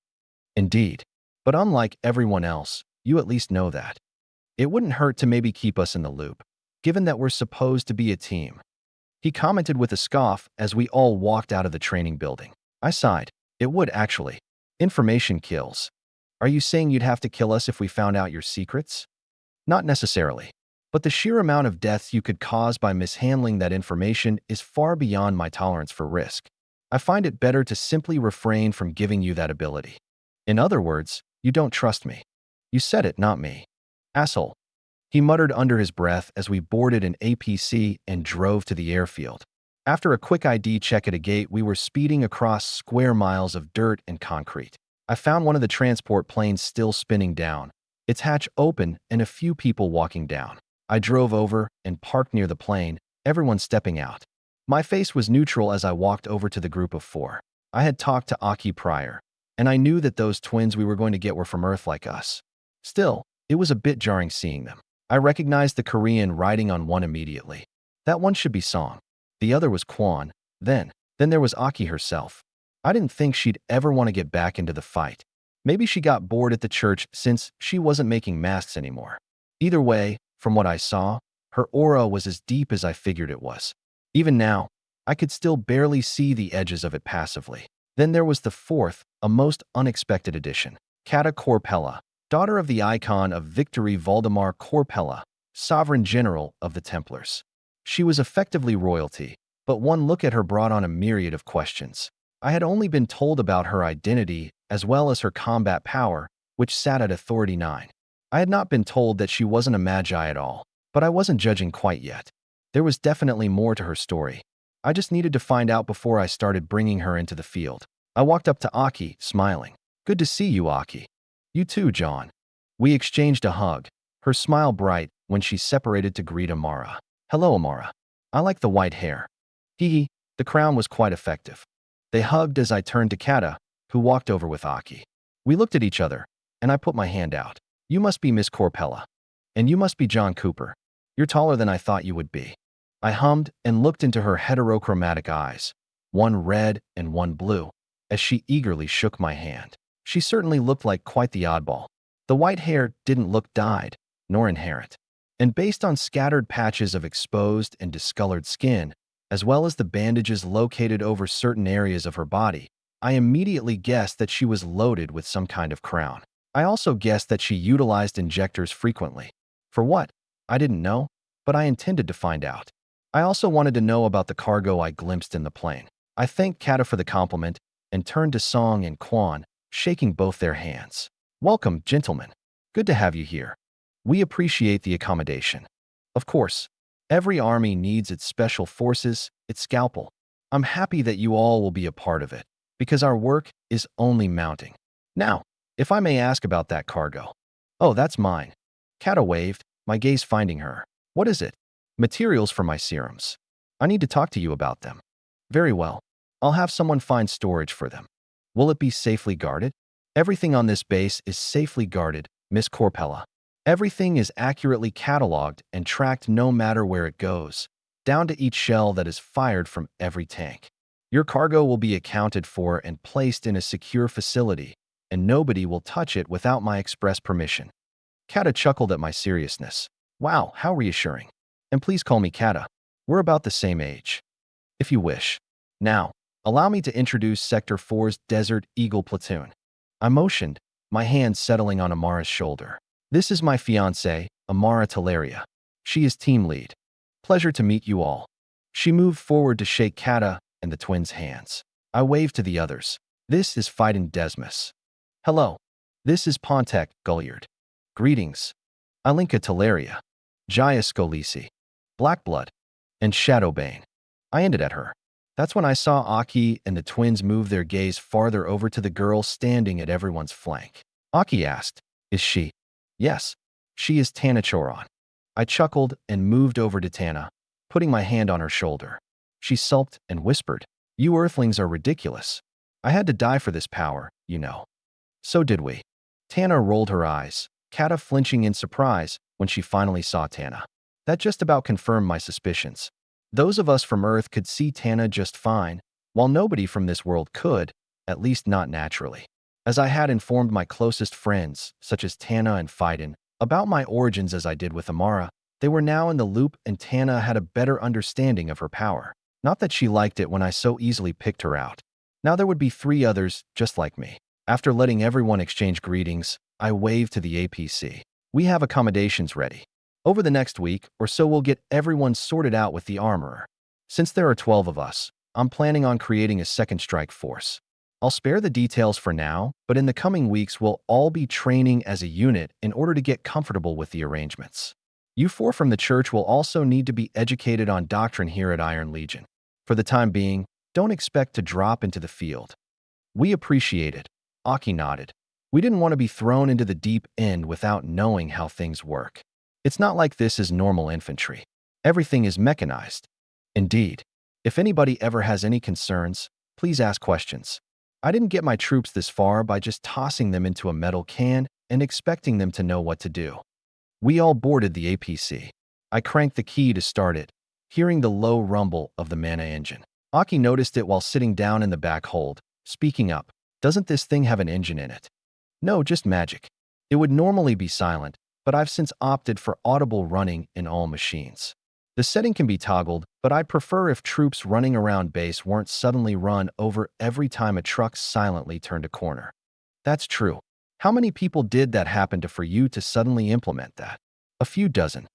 Indeed. But unlike everyone else, you at least know that. It wouldn't hurt to maybe keep us in the loop, given that we're supposed to be a team. He commented with a scoff as we all walked out of the training building. I sighed. It would actually. Information kills. Are you saying you'd have to kill us if we found out your secrets? Not necessarily. But the sheer amount of deaths you could cause by mishandling that information is far beyond my tolerance for risk. I find it better to simply refrain from giving you that ability. In other words, you don't trust me. You said it, not me. Asshole. He muttered under his breath as we boarded an APC and drove to the airfield. After a quick ID check at a gate, we were speeding across square miles of dirt and concrete. I found one of the transport planes still spinning down, its hatch open and a few people walking down. I drove over and parked near the plane, everyone stepping out. My face was neutral as I walked over to the group of 4. I had talked to Aki prior, and I knew that those twins we were going to get were from Earth like us. Still, it was a bit jarring seeing them. I recognized the Korean riding on one immediately. That one should be Song. The other was Kwon. Then there was Aki herself. I didn't think she'd ever want to get back into the fight. Maybe she got bored at the church since she wasn't making masks anymore. Either way, from what I saw, her aura was as deep as I figured it was. Even now, I could still barely see the edges of it passively. Then there was the 4th, a most unexpected addition. Kata Corpella, daughter of the icon of victory Valdemar Corpella, Sovereign General of the Templars. She was effectively royalty, but one look at her brought on a myriad of questions. I had only been told about her identity as well as her combat power, which sat at Authority 9. I had not been told that she wasn't a magi at all, but I wasn't judging quite yet. There was definitely more to her story. I just needed to find out before I started bringing her into the field. I walked up to Aki, smiling. "Good to see you, Aki." "You too, John." We exchanged a hug, her smile bright when she separated to greet Amara. "Hello, Amara. I like the white hair." Hee, the crown was quite effective. They hugged as I turned to Kata, who walked over with Aki. We looked at each other, and I put my hand out. "You must be Miss Corpella. And you must be John Cooper. You're taller than I thought you would be." I hummed and looked into her heterochromatic eyes, one red and one blue, as she eagerly shook my hand. She certainly looked like quite the oddball. The white hair didn't look dyed, nor inherent. And based on scattered patches of exposed and discolored skin, as well as the bandages located over certain areas of her body, I immediately guessed that she was loaded with some kind of crown. I also guessed that she utilized injectors frequently. For what? I didn't know, but I intended to find out. I also wanted to know about the cargo I glimpsed in the plane. I thanked Kata for the compliment and turned to Song and Quan, shaking both their hands. Welcome, gentlemen. Good to have you here. We appreciate the accommodation. Of course, every army needs its special forces, its scalpel. I'm happy that you all will be a part of it, because our work is only mounting. Now, if I may ask about that cargo. Oh, that's mine. Kata waved, my gaze finding her. What is it? Materials for my serums. I need to talk to you about them. Very well. I'll have someone find storage for them. Will it be safely guarded? Everything on this base is safely guarded, Miss Corpella. Everything is accurately cataloged and tracked no matter where it goes, down to each shell that is fired from every tank. Your cargo will be accounted for and placed in a secure facility, and nobody will touch it without my express permission. Kata chuckled at my seriousness. Wow, how reassuring. And please call me Kata. We're about the same age. If you wish. Now, allow me to introduce Sector 4's Desert Eagle Platoon. I motioned, my hand settling on Amara's shoulder. This is my fiancée, Amara Teleria. She is team lead. Pleasure to meet you all. She moved forward to shake Kata and the twins' hands. I waved to the others. This is Phaidon Desmus. Hello. This is Pontek Gulliard. Greetings. Alinka Teleria. Jaya Scolisi. Blackblood. And Shadowbane. I ended at her. That's when I saw Aki and the twins move their gaze farther over to the girl standing at everyone's flank. Aki asked, Is she? Yes. She is Tana Choron. I chuckled and moved over to Tana, putting my hand on her shoulder. She sulked and whispered, You earthlings are ridiculous. I had to die for this power, you know. So did we. Tana rolled her eyes, Kata flinching in surprise when she finally saw Tana. That just about confirmed my suspicions. Those of us from Earth could see Tana just fine, while nobody from this world could, at least not naturally. As I had informed my closest friends, such as Tana and Phaidon, about my origins as I did with Amara, they were now in the loop and Tana had a better understanding of her power. Not that she liked it when I so easily picked her out. Now there would be 3 others just like me. After letting everyone exchange greetings, I waved to the APC. We have accommodations ready. Over the next week or so we'll get everyone sorted out with the armorer. Since there are 12 of us, I'm planning on creating a second strike force. I'll spare the details for now, but in the coming weeks we'll all be training as a unit in order to get comfortable with the arrangements. You 4 from the church will also need to be educated on doctrine here at Iron Legion. For the time being, don't expect to drop into the field. We appreciate it. Aki nodded. We didn't want to be thrown into the deep end without knowing how things work. It's not like this is normal infantry. Everything is mechanized. Indeed. If anybody ever has any concerns, please ask questions. I didn't get my troops this far by just tossing them into a metal can and expecting them to know what to do. We all boarded the APC. I cranked the key to start it, hearing the low rumble of the mana engine. Aki noticed it while sitting down in the back hold, speaking up. Doesn't this thing have an engine in it? No, just magic. It would normally be silent, but I've since opted for audible running in all machines. The setting can be toggled, but I'd prefer if troops running around base weren't suddenly run over every time a truck silently turned a corner. That's true. How many people did that happen to for you to suddenly implement that? A few dozen.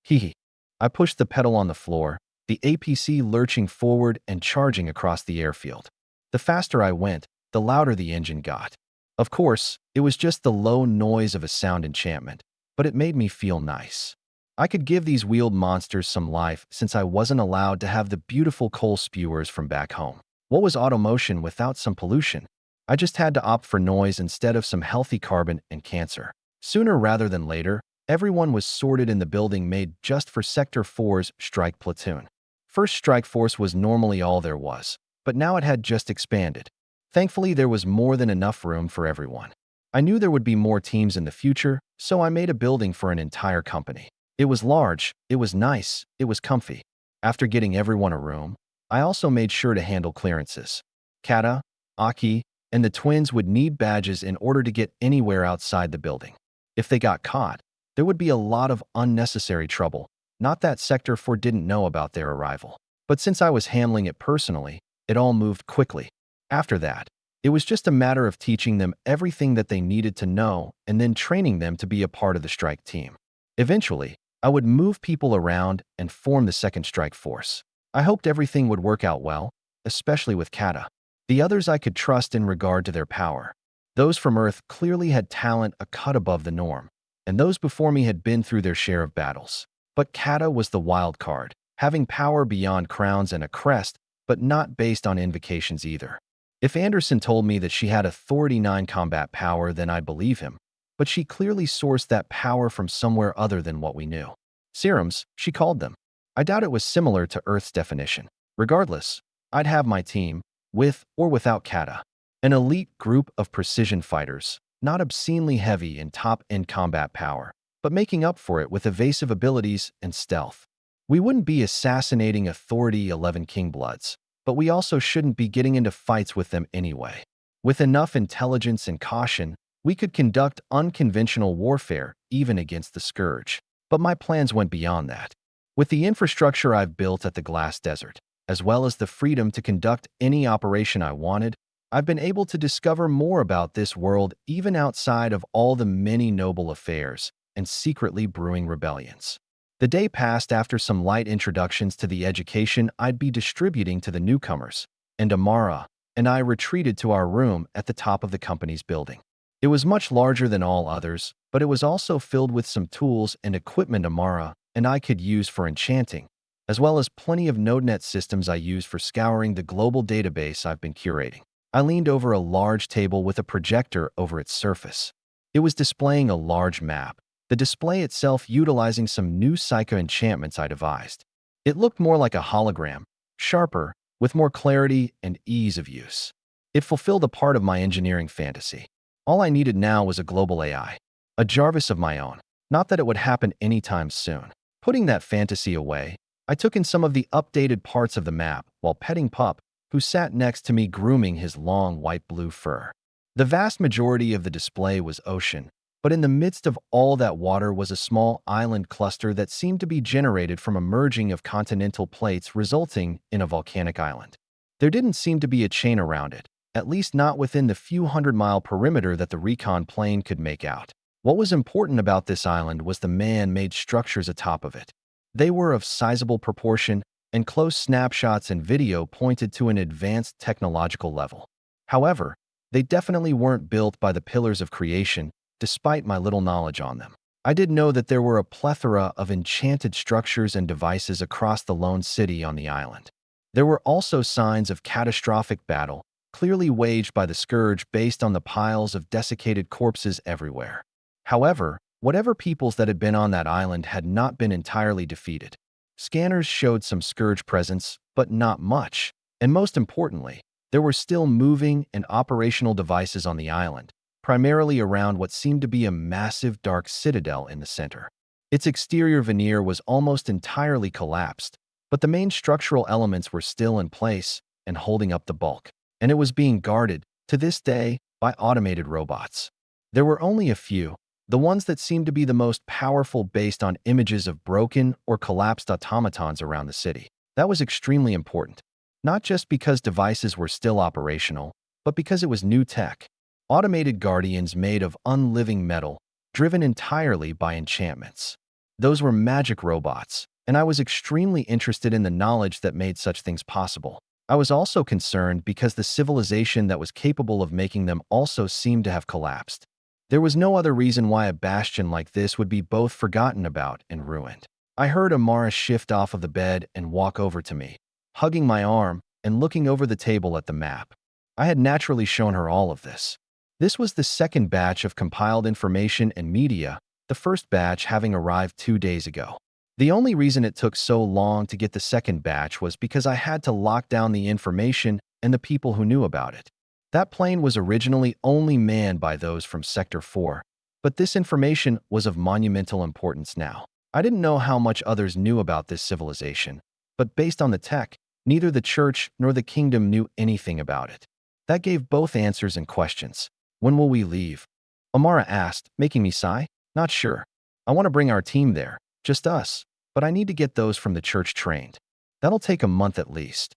Hee. I pushed the pedal on the floor, the APC lurching forward and charging across the airfield. The faster I went, the louder the engine got. Of course, it was just the low noise of a sound enchantment, but it made me feel nice. I could give these wheeled monsters some life since I wasn't allowed to have the beautiful coal spewers from back home. What was automotion without some pollution? I just had to opt for noise instead of some healthy carbon and cancer. Sooner rather than later, everyone was sorted in the building made just for Sector 4's strike platoon. First Strike Force was normally all there was, but now it had just expanded. Thankfully, there was more than enough room for everyone. I knew there would be more teams in the future, so I made a building for an entire company. It was large, it was nice, it was comfy. After getting everyone a room, I also made sure to handle clearances. Kata, Aki, and the twins would need badges in order to get anywhere outside the building. If they got caught, there would be a lot of unnecessary trouble. Not that Sector 4 didn't know about their arrival. But since I was handling it personally, it all moved quickly. After that, It was just a matter of teaching them everything that they needed to know and then training them to be a part of the strike team. Eventually, I would move people around and form the second strike force. I hoped everything would work out well, especially with Kata. The others I could trust in regard to their power. Those from Earth clearly had talent a cut above the norm, and those before me had been through their share of battles. But Kata was the wild card, having power beyond crowns and a crest, but not based on invocations either. If Anderson told me that she had Authority 9 combat power, then I'd believe him, but she clearly sourced that power from somewhere other than what we knew. Serums, she called them. I doubt it was similar to Earth's definition. Regardless, I'd have my team, with or without Kata. An elite group of precision fighters, not obscenely heavy in top-end combat power, but making up for it with evasive abilities and stealth. We wouldn't be assassinating Authority 11 Kingbloods, but we also shouldn't be getting into fights with them anyway. With enough intelligence and caution, we could conduct unconventional warfare even against the Scourge. But my plans went beyond that. With the infrastructure I've built at the Glass Desert, as well as the freedom to conduct any operation I wanted, I've been able to discover more about this world even outside of all the many noble affairs and secretly brewing rebellions. The day passed after some light introductions to the education I'd be distributing to the newcomers, and Amara and I retreated to our room at the top of the company's building. It was much larger than all others, but it was also filled with some tools and equipment Amara and I could use for enchanting, as well as plenty of NodeNet systems I use for scouring the global database I've been curating. I leaned over a large table with a projector over its surface. It was displaying a large map, the display itself utilizing some new psycho enchantments I devised. It looked more like a hologram, sharper, with more clarity and ease of use. It fulfilled a part of my engineering fantasy. All I needed now was a global AI, a Jarvis of my own. Not that it would happen anytime soon. Putting that fantasy away, I took in some of the updated parts of the map while petting Pup, who sat next to me grooming his long white-blue fur. The vast majority of the display was ocean, but in the midst of all that water was a small island cluster that seemed to be generated from a merging of continental plates resulting in a volcanic island. There didn't seem to be a chain around it, at least not within the few hundred-mile perimeter that the recon plane could make out. What was important about this island was the man-made structures atop of it. They were of sizable proportion, and close snapshots and video pointed to an advanced technological level. However, they definitely weren't built by the pillars of creation, despite my little knowledge on them. I did know that there were a plethora of enchanted structures and devices across the lone city on the island. There were also signs of catastrophic battle, clearly waged by the Scourge based on the piles of desiccated corpses everywhere. However, whatever peoples that had been on that island had not been entirely defeated. Scanners showed some Scourge presence, but not much. And most importantly, there were still moving and operational devices on the island, primarily around what seemed to be a massive dark citadel in the center. Its exterior veneer was almost entirely collapsed, but the main structural elements were still in place and holding up the bulk, and it was being guarded, to this day, by automated robots. There were only a few, the ones that seemed to be the most powerful based on images of broken or collapsed automatons around the city. That was extremely important, not just because devices were still operational, but because it was new tech. Automated guardians made of unliving metal, driven entirely by enchantments. Those were magic robots, and I was extremely interested in the knowledge that made such things possible. I was also concerned because the civilization that was capable of making them also seemed to have collapsed. There was no other reason why a bastion like this would be both forgotten about and ruined. I heard Amara shift off of the bed and walk over to me, hugging my arm and looking over the table at the map. I had naturally shown her all of this. This was the second batch of compiled information and media, the first batch having arrived 2 days ago. The only reason it took so long to get the second batch was because I had to lock down the information and the people who knew about it. That plane was originally only manned by those from Sector 4, but this information was of monumental importance now. I didn't know how much others knew about this civilization, but based on the tech, neither the church nor the kingdom knew anything about it. That gave both answers and questions. When will we leave? Amara asked, making me sigh. Not sure. I want to bring our team there, just us, but I need to get those from the church trained. That'll take a month at least.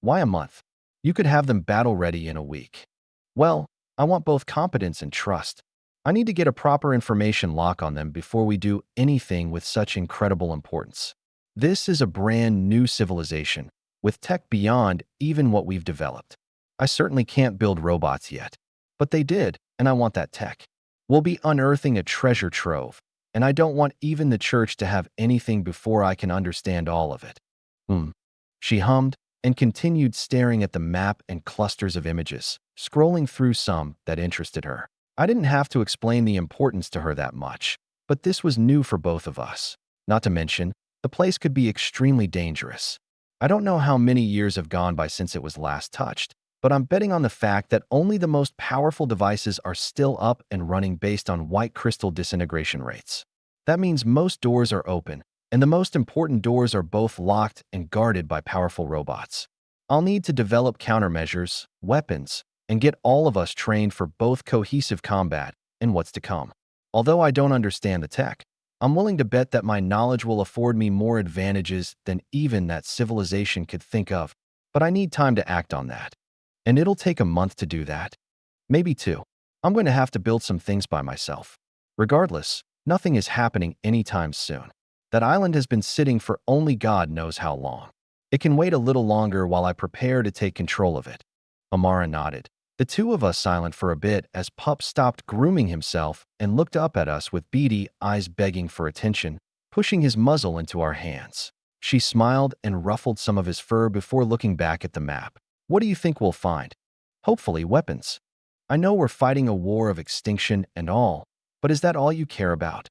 Why a month? You could have them battle ready in a week. Well, I want both competence and trust. I need to get a proper information lock on them before we do anything with such incredible importance. This is a brand new civilization, with tech beyond even what we've developed. I certainly can't build robots yet, but they did, and I want that tech. We'll be unearthing a treasure trove, and I don't want even the church to have anything before I can understand all of it. Hmm. She hummed and continued staring at the map and clusters of images, scrolling through some that interested her. I didn't have to explain the importance to her that much, but this was new for both of us. Not to mention, the place could be extremely dangerous. I don't know how many years have gone by since it was last touched, but I'm betting on the fact that only the most powerful devices are still up and running based on white crystal disintegration rates. That means most doors are open, and the most important doors are both locked and guarded by powerful robots. I'll need to develop countermeasures, weapons, and get all of us trained for both cohesive combat and what's to come. Although I don't understand the tech, I'm willing to bet that my knowledge will afford me more advantages than even that civilization could think of, but I need time to act on that. And it'll take a month to do that. Maybe two. I'm going to have to build some things by myself. Regardless, nothing is happening anytime soon. That island has been sitting for only God knows how long. It can wait a little longer while I prepare to take control of it. Amara nodded. The two of us silent for a bit as Pup stopped grooming himself and looked up at us with beady eyes begging for attention, pushing his muzzle into our hands. She smiled and ruffled some of his fur before looking back at the map. What do you think we'll find? Hopefully weapons. I know we're fighting a war of extinction and all, but is that all you care about?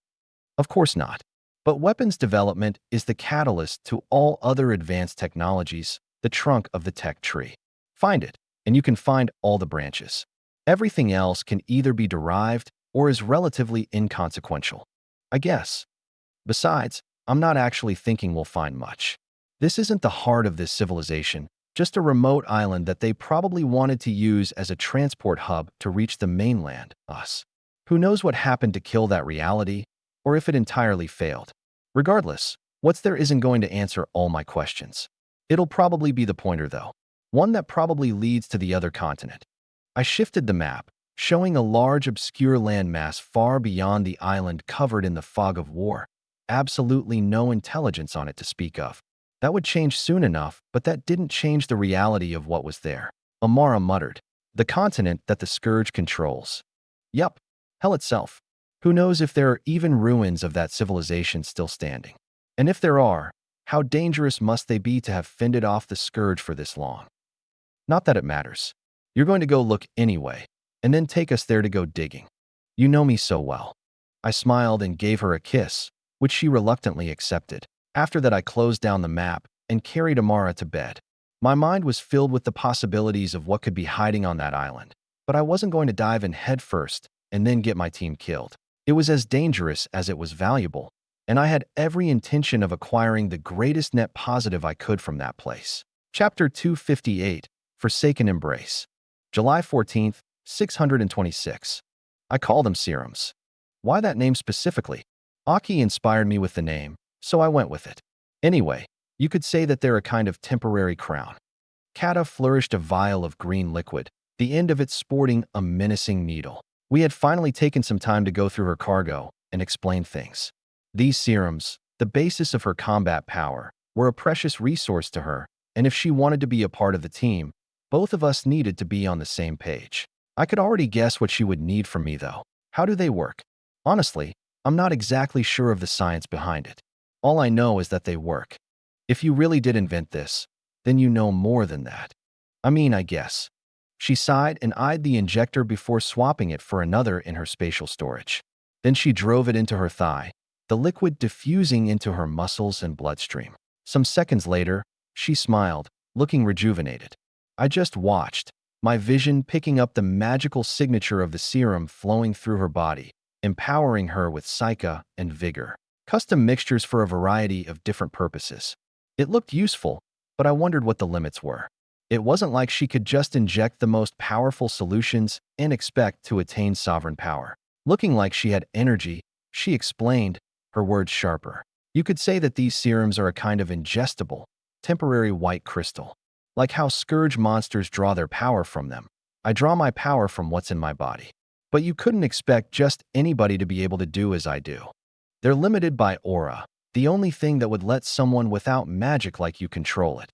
Of course not. But weapons development is the catalyst to all other advanced technologies, the trunk of the tech tree. Find it, and you can find all the branches. Everything else can either be derived or is relatively inconsequential, I guess. Besides, I'm not actually thinking we'll find much. This isn't the heart of this civilization, just a remote island that they probably wanted to use as a transport hub to reach the mainland, us. Who knows what happened to kill that reality, or if it entirely failed. Regardless, what's there isn't going to answer all my questions. It'll probably be the pointer though. One that probably leads to the other continent. I shifted the map, showing a large obscure landmass far beyond the island covered in the fog of war. Absolutely no intelligence on it to speak of. That would change soon enough, but that didn't change the reality of what was there. Amara muttered. The continent that the Scourge controls. Yup, hell itself. Who knows if there are even ruins of that civilization still standing? And if there are, how dangerous must they be to have fended off the Scourge for this long? Not that it matters. You're going to go look anyway, and then take us there to go digging. You know me so well. I smiled and gave her a kiss, which she reluctantly accepted. After that, I closed down the map and carried Amara to bed. My mind was filled with the possibilities of what could be hiding on that island, but I wasn't going to dive in head first and then get my team killed. It was as dangerous as it was valuable, and I had every intention of acquiring the greatest net positive I could from that place. Chapter 258, Forsaken Embrace. July 14th, 626. I call them serums. Why that name specifically? Aki inspired me with the name, so I went with it. Anyway, you could say that they're a kind of temporary crown. Kata flourished a vial of green liquid, the end of it sporting a menacing needle. We had finally taken some time to go through her cargo and explain things. These serums, the basis of her combat power, were a precious resource to her, and if she wanted to be a part of the team, both of us needed to be on the same page. I could already guess what she would need from me, though. How do they work? Honestly, I'm not exactly sure of the science behind it. All I know is that they work. If you really did invent this, then you know more than that. I guess. She sighed and eyed the injector before swapping it for another in her spatial storage. Then she drove it into her thigh, the liquid diffusing into her muscles and bloodstream. Some seconds later, she smiled, looking rejuvenated. I just watched, my vision picking up the magical signature of the serum flowing through her body, empowering her with psyche and vigor. Custom mixtures for a variety of different purposes. It looked useful, but I wondered what the limits were. It wasn't like she could just inject the most powerful solutions and expect to attain sovereign power. Looking like she had energy, she explained, her words sharper. You could say that these serums are a kind of ingestible, temporary white crystal. Like how scourge monsters draw their power from them, I draw my power from what's in my body. But you couldn't expect just anybody to be able to do as I do. They're limited by aura, the only thing that would let someone without magic like you control it.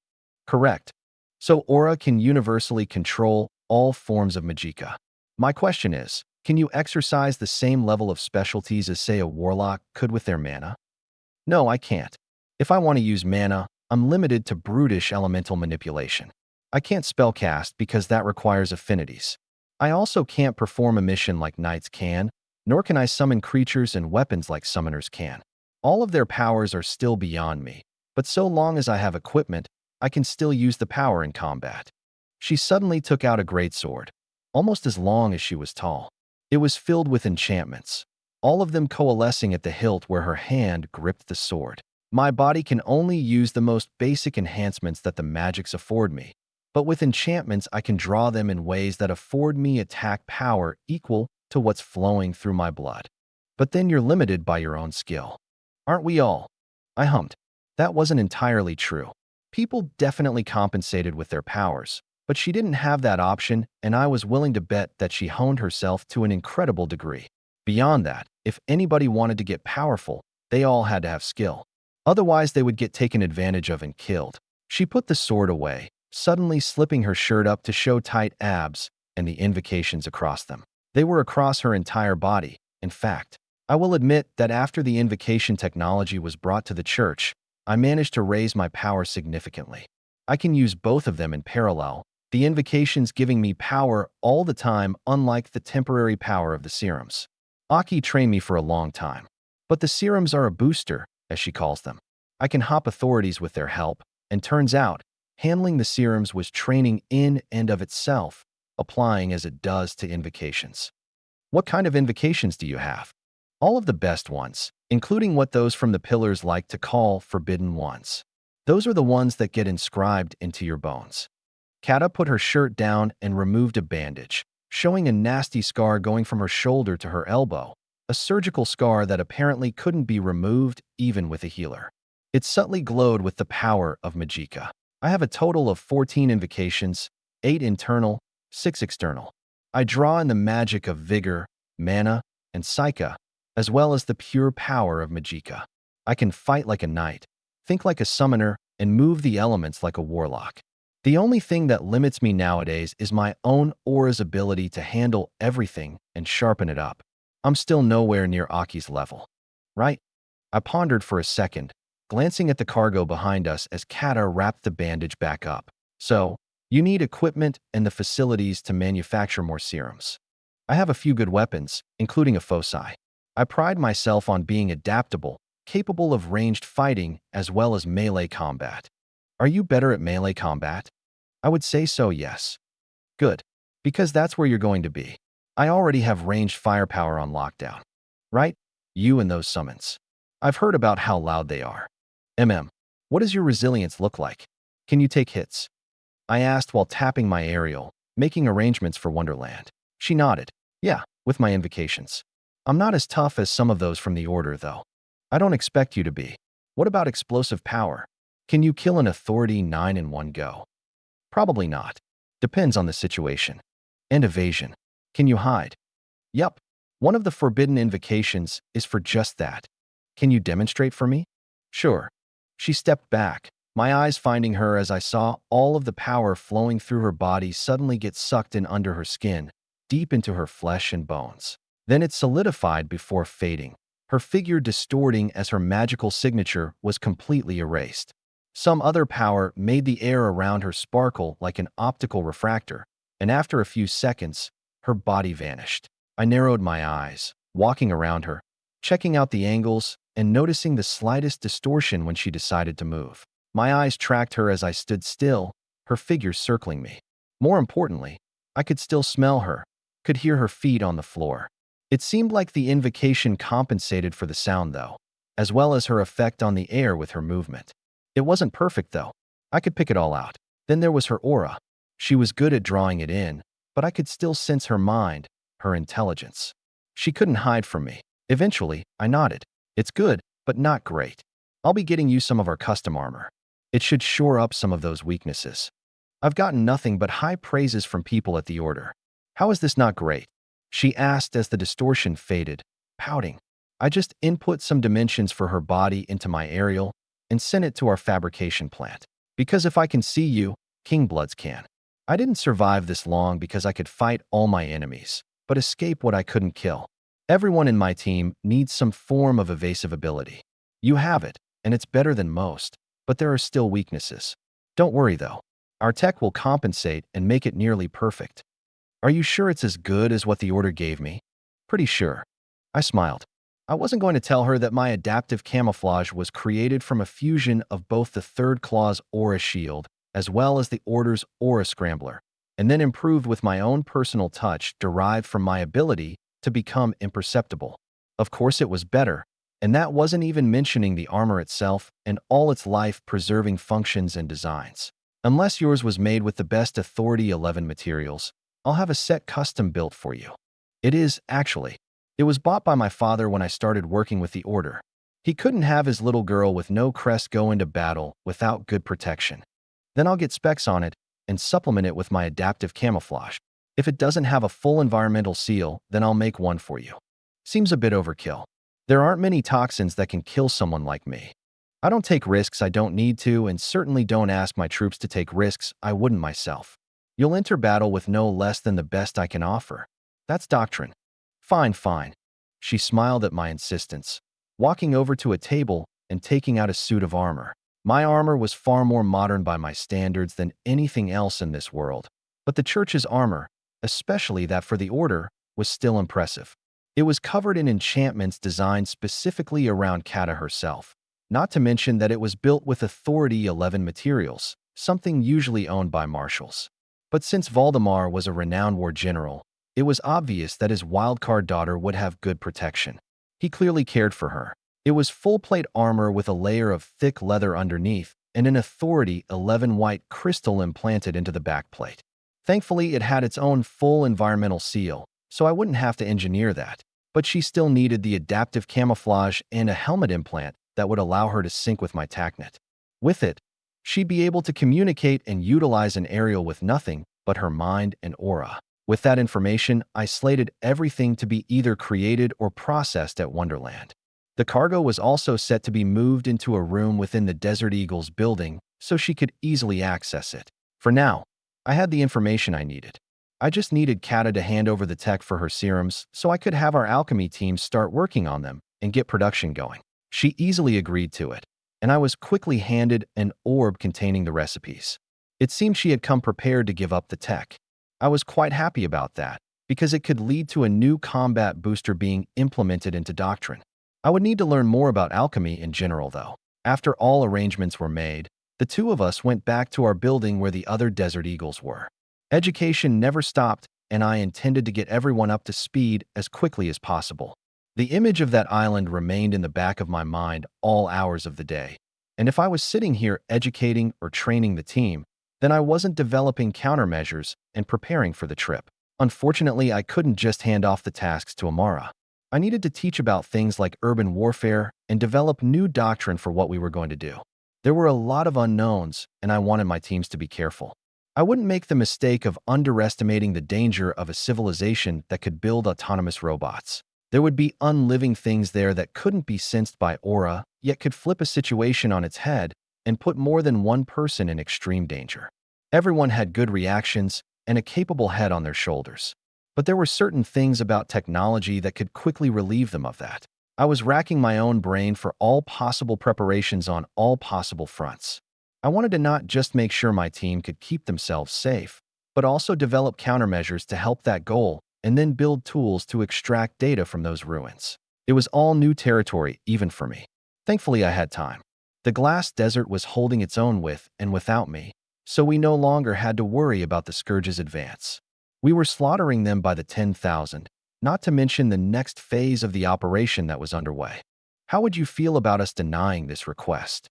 Correct. So aura can universally control all forms of magicka. My question is, can you exercise the same level of specialties as, say, a warlock could with their mana? No, I can't. If I want to use mana, I'm limited to brutish elemental manipulation. I can't spellcast because that requires affinities. I also can't perform a mission like knights can, nor can I summon creatures and weapons like summoners can. All of their powers are still beyond me, but so long as I have equipment, I can still use the power in combat. She suddenly took out a greatsword, almost as long as she was tall. It was filled with enchantments, all of them coalescing at the hilt where her hand gripped the sword. My body can only use the most basic enhancements that the magics afford me, but with enchantments I can draw them in ways that afford me attack power equal to what's flowing through my blood. But then you're limited by your own skill. Aren't we all? I hummed. That wasn't entirely true. People definitely compensated with their powers, but she didn't have that option, and I was willing to bet that she honed herself to an incredible degree. Beyond that, if anybody wanted to get powerful, they all had to have skill. Otherwise, they would get taken advantage of and killed. She put the sword away, suddenly slipping her shirt up to show tight abs and the invocations across them. They were across her entire body. In fact, I will admit that after the invocation technology was brought to the church, I managed to raise my power significantly. I can use both of them in parallel, the invocations giving me power all the time, unlike the temporary power of the serums. Aki trained me for a long time, but the serums are a booster, as she calls them. I can hop authorities with their help, and turns out, handling the serums was training in and of itself, applying as it does to invocations. What kind of invocations do you have? All of the best ones, including what those from the pillars like to call forbidden ones. Those are the ones that get inscribed into your bones. Kata put her shirt down and removed a bandage, showing a nasty scar going from her shoulder to her elbow, a surgical scar that apparently couldn't be removed even with a healer. It subtly glowed with the power of magicka. I have a total of 14 invocations, 8 internal, 6 external. I draw in the magic of vigor, mana, and psyche, as well as the pure power of magicka. I can fight like a knight, think like a summoner, and move the elements like a warlock. The only thing that limits me nowadays is my own aura's ability to handle everything and sharpen it up. I'm still nowhere near Aki's level. Right? I pondered for a second, glancing at the cargo behind us as Kata wrapped the bandage back up. So, you need equipment and the facilities to manufacture more serums. I have a few good weapons, including a foci. I pride myself on being adaptable, capable of ranged fighting as well as melee combat. Are you better at melee combat? I would say so, yes. Good. Because that's where you're going to be. I already have ranged firepower on lockdown. Right? You and those summons. I've heard about how loud they are. What does your resilience look like? Can you take hits? I asked while tapping my aerial, making arrangements for Wonderland. She nodded. Yeah, with my invocations. I'm not as tough as some of those from the Order, though. I don't expect you to be. What about explosive power? Can you kill an authority 9 in one go? Probably not. Depends on the situation. And evasion. Can you hide? Yup. One of the forbidden invocations is for just that. Can you demonstrate for me? Sure. She stepped back, my eyes finding her as I saw all of the power flowing through her body suddenly get sucked in under her skin, deep into her flesh and bones. Then it solidified before fading, her figure distorting as her magical signature was completely erased. Some other power made the air around her sparkle like an optical refractor, and after a few seconds, her body vanished. I narrowed my eyes, walking around her, checking out the angles and noticing the slightest distortion when she decided to move. My eyes tracked her as I stood still, her figure circling me. More importantly, I could still smell her, could hear her feet on the floor. It seemed like the invocation compensated for the sound, though, as well as her effect on the air with her movement. It wasn't perfect, though. I could pick it all out. Then there was her aura. She was good at drawing it in, but I could still sense her mind, her intelligence. She couldn't hide from me. Eventually, I nodded. It's good, but not great. I'll be getting you some of our custom armor. It should shore up some of those weaknesses. I've gotten nothing but high praises from people at the Order. How is this not great? She asked as the distortion faded, pouting. I just input some dimensions for her body into my aerial and sent it to our fabrication plant. Because if I can see you, Kingbloods can. I didn't survive this long because I could fight all my enemies, but escape what I couldn't kill. Everyone in my team needs some form of evasive ability. You have it, and it's better than most, but there are still weaknesses. Don't worry though. Our tech will compensate and make it nearly perfect. Are you sure it's as good as what the order gave me? Pretty sure. I smiled. I wasn't going to tell her that my adaptive camouflage was created from a fusion of both the Third Claw's Aura Shield as well as the Order's Aura Scrambler, and then improved with my own personal touch derived from my ability to become imperceptible. Of course it was better, and that wasn't even mentioning the armor itself and all its life-preserving functions and designs. Unless yours was made with the best Authority 11 materials, I'll have a set custom built for you. It is, actually. It was bought by my father when I started working with the Order. He couldn't have his little girl with no crest go into battle without good protection. Then I'll get specs on it and supplement it with my adaptive camouflage. If it doesn't have a full environmental seal, then I'll make one for you. Seems a bit overkill. There aren't many toxins that can kill someone like me. I don't take risks I don't need to, and certainly don't ask my troops to take risks I wouldn't myself. You'll enter battle with no less than the best I can offer. That's doctrine. Fine, fine. She smiled at my insistence, walking over to a table and taking out a suit of armor. My armor was far more modern by my standards than anything else in this world, but the church's armor, especially that for the Order, was still impressive. It was covered in enchantments designed specifically around Kata herself, not to mention that it was built with Authority 11 materials, something usually owned by marshals. But since Valdemar was a renowned war general, it was obvious that his wildcard daughter would have good protection. He clearly cared for her. It was full-plate armor with a layer of thick leather underneath and an Authority 11 white crystal implanted into the backplate. Thankfully, it had its own full environmental seal, so I wouldn't have to engineer that. But she still needed the adaptive camouflage and a helmet implant that would allow her to sync with my TACnet. With it, she'd be able to communicate and utilize an aerial with nothing but her mind and aura. With that information, I slated everything to be either created or processed at Wonderland. The cargo was also set to be moved into a room within the Desert Eagle's building so she could easily access it. For now, I had the information I needed. I just needed Kata to hand over the tech for her serums so I could have our alchemy team start working on them and get production going. She easily agreed to it, and I was quickly handed an orb containing the recipes. It seemed she had come prepared to give up the tech. I was quite happy about that, because it could lead to a new combat booster being implemented into Doctrine. I would need to learn more about alchemy in general, though. After all arrangements were made, the two of us went back to our building where the other Desert Eagles were. Education never stopped, and I intended to get everyone up to speed as quickly as possible. The image of that island remained in the back of my mind all hours of the day, and if I was sitting here educating or training the team, then I wasn't developing countermeasures and preparing for the trip. Unfortunately, I couldn't just hand off the tasks to Amara. I needed to teach about things like urban warfare and develop new doctrine for what we were going to do. There were a lot of unknowns, and I wanted my teams to be careful. I wouldn't make the mistake of underestimating the danger of a civilization that could build autonomous robots. There would be unliving things there that couldn't be sensed by aura, yet could flip a situation on its head and put more than one person in extreme danger. Everyone had good reactions and a capable head on their shoulders. But there were certain things about technology that could quickly relieve them of that. I was racking my own brain for all possible preparations on all possible fronts. I wanted to not just make sure my team could keep themselves safe, but also develop countermeasures to help that goal and then build tools to extract data from those ruins. It was all new territory, even for me. Thankfully, I had time. The glass desert was holding its own with and without me, so we no longer had to worry about the Scourge's advance. We were slaughtering them by the 10,000, not to mention the next phase of the operation that was underway. How would you feel about us denying this request?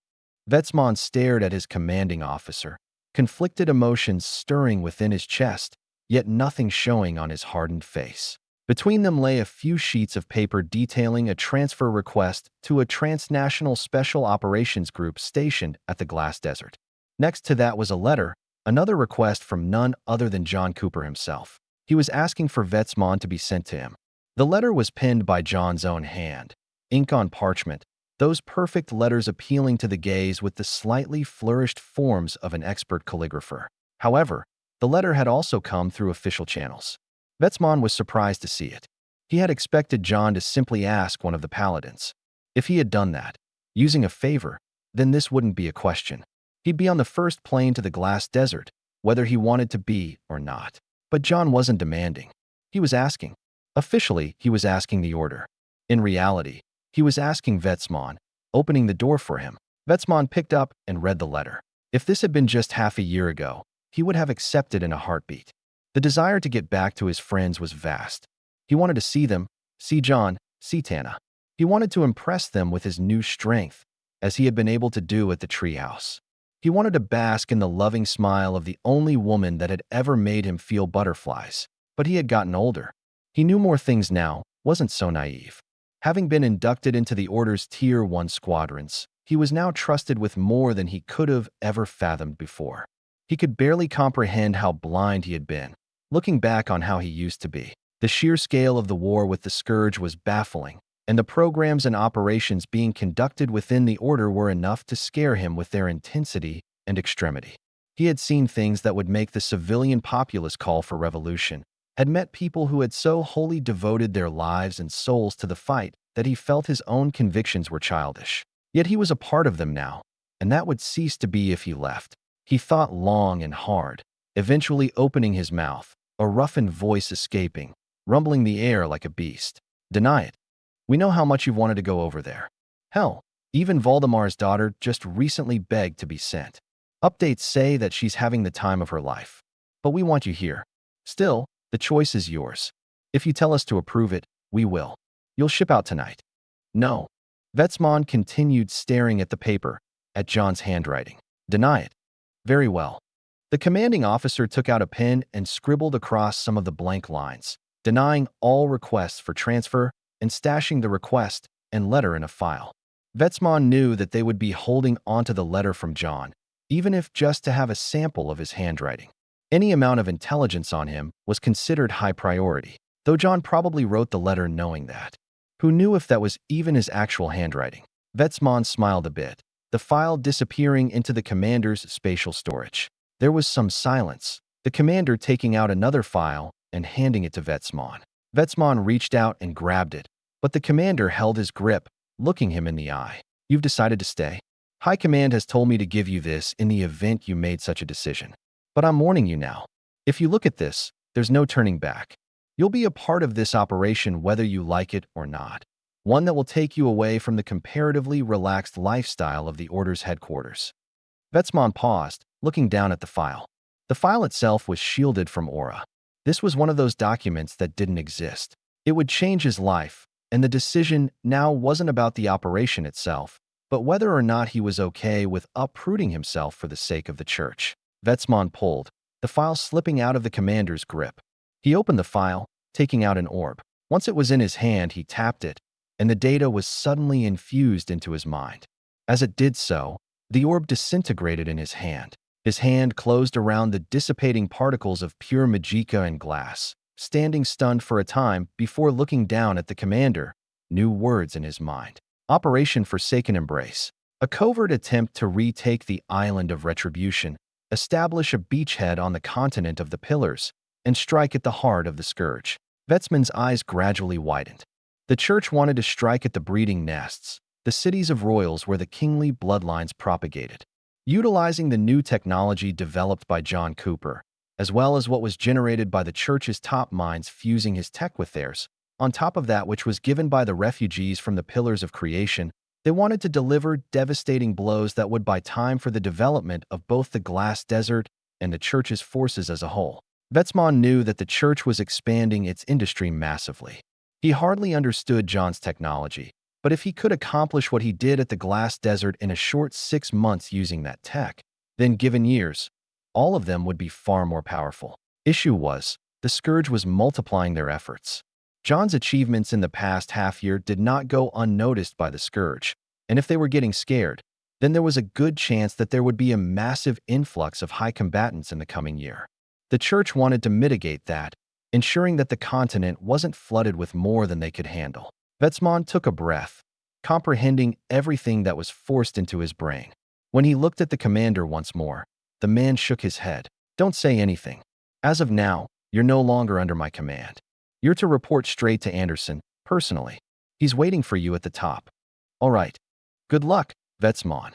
Vetsmon stared at his commanding officer, conflicted emotions stirring within his chest, yet nothing showing on his hardened face. Between them lay a few sheets of paper detailing a transfer request to a transnational special operations group stationed at the Glass Desert. Next to that was a letter, another request from none other than John Cooper himself. He was asking for Vetsmon to be sent to him. The letter was penned by John's own hand, ink on parchment, those perfect letters appealing to the gaze with the slightly flourished forms of an expert calligrapher. However, the letter had also come through official channels. Vetsmon was surprised to see it. He had expected John to simply ask one of the paladins. If he had done that, using a favor, then this wouldn't be a question. He'd be on the first plane to the glass desert, whether he wanted to be or not. But John wasn't demanding. He was asking. Officially, he was asking the order. In reality, he was asking Vetsmon, opening the door for him. Vetsmon picked up and read the letter. If this had been just half a year ago, he would have accepted in a heartbeat. The desire to get back to his friends was vast. He wanted to see them, see John, see Tana. He wanted to impress them with his new strength, as he had been able to do at the treehouse. He wanted to bask in the loving smile of the only woman that had ever made him feel butterflies. But he had gotten older. He knew more things now, wasn't so naive. Having been inducted into the Order's Tier 1 squadrons, he was now trusted with more than he could have ever fathomed before. He could barely comprehend how blind he had been, looking back on how he used to be. The sheer scale of the war with the Scourge was baffling, and the programs and operations being conducted within the Order were enough to scare him with their intensity and extremity. He had seen things that would make the civilian populace call for revolution, had met people who had so wholly devoted their lives and souls to the fight that he felt his own convictions were childish. Yet he was a part of them now, and that would cease to be if he left. He thought long and hard, eventually opening his mouth, a roughened voice escaping, rumbling the air like a beast. Deny it. We know how much you've wanted to go over there. Hell, even Valdemar's daughter just recently begged to be sent. Updates say that she's having the time of her life. But we want you here. Still, the choice is yours. If you tell us to approve it, we will. You'll ship out tonight. No. Vetsmon continued staring at the paper, at John's handwriting. Deny it. Very well. The commanding officer took out a pen and scribbled across some of the blank lines, denying all requests for transfer and stashing the request and letter in a file. Vetsmon knew that they would be holding onto the letter from John, even if just to have a sample of his handwriting. Any amount of intelligence on him was considered high priority, though John probably wrote the letter knowing that. Who knew if that was even his actual handwriting? Vetsmon smiled a bit, the file disappearing into the commander's spatial storage. There was some silence, the commander taking out another file and handing it to Vetsmon. Vetsmon reached out and grabbed it, but the commander held his grip, looking him in the eye. You've decided to stay? High Command has told me to give you this in the event you made such a decision. But I'm warning you now. If you look at this, there's no turning back. You'll be a part of this operation whether you like it or not. One that will take you away from the comparatively relaxed lifestyle of the Order's headquarters. Vetsmon paused, looking down at the file. The file itself was shielded from aura. This was one of those documents that didn't exist. It would change his life, and the decision now wasn't about the operation itself, but whether or not he was okay with uprooting himself for the sake of the church. Vetsmon pulled, the file slipping out of the commander's grip. He opened the file, taking out an orb. Once it was in his hand, he tapped it, and the data was suddenly infused into his mind. As it did so, the orb disintegrated in his hand. His hand closed around the dissipating particles of pure magicka and glass, standing stunned for a time before looking down at the commander, new words in his mind. Operation Forsaken Embrace. A covert attempt to retake the island of Retribution, establish a beachhead on the continent of the Pillars, and strike at the heart of the Scourge. Vetsmon's eyes gradually widened. The church wanted to strike at the breeding nests, the cities of royals where the kingly bloodlines propagated. Utilizing the new technology developed by John Cooper, as well as what was generated by the church's top minds fusing his tech with theirs, on top of that which was given by the refugees from the Pillars of Creation, they wanted to deliver devastating blows that would buy time for the development of both the Glass Desert and the church's forces as a whole. Vetsmon knew that the church was expanding its industry massively. He hardly understood John's technology, but if he could accomplish what he did at the Glass Desert in a short 6 months using that tech, then given years, all of them would be far more powerful. Issue was, the Scourge was multiplying their efforts. John's achievements in the past half-year did not go unnoticed by the Scourge, and if they were getting scared, then there was a good chance that there would be a massive influx of high combatants in the coming year. The church wanted to mitigate that, ensuring that the continent wasn't flooded with more than they could handle. Vetsman took a breath, comprehending everything that was forced into his brain. When he looked at the commander once more, the man shook his head. Don't say anything. As of now, you're no longer under my command. You're to report straight to Anderson, personally. He's waiting for you at the top. All right. Good luck, Vetsman.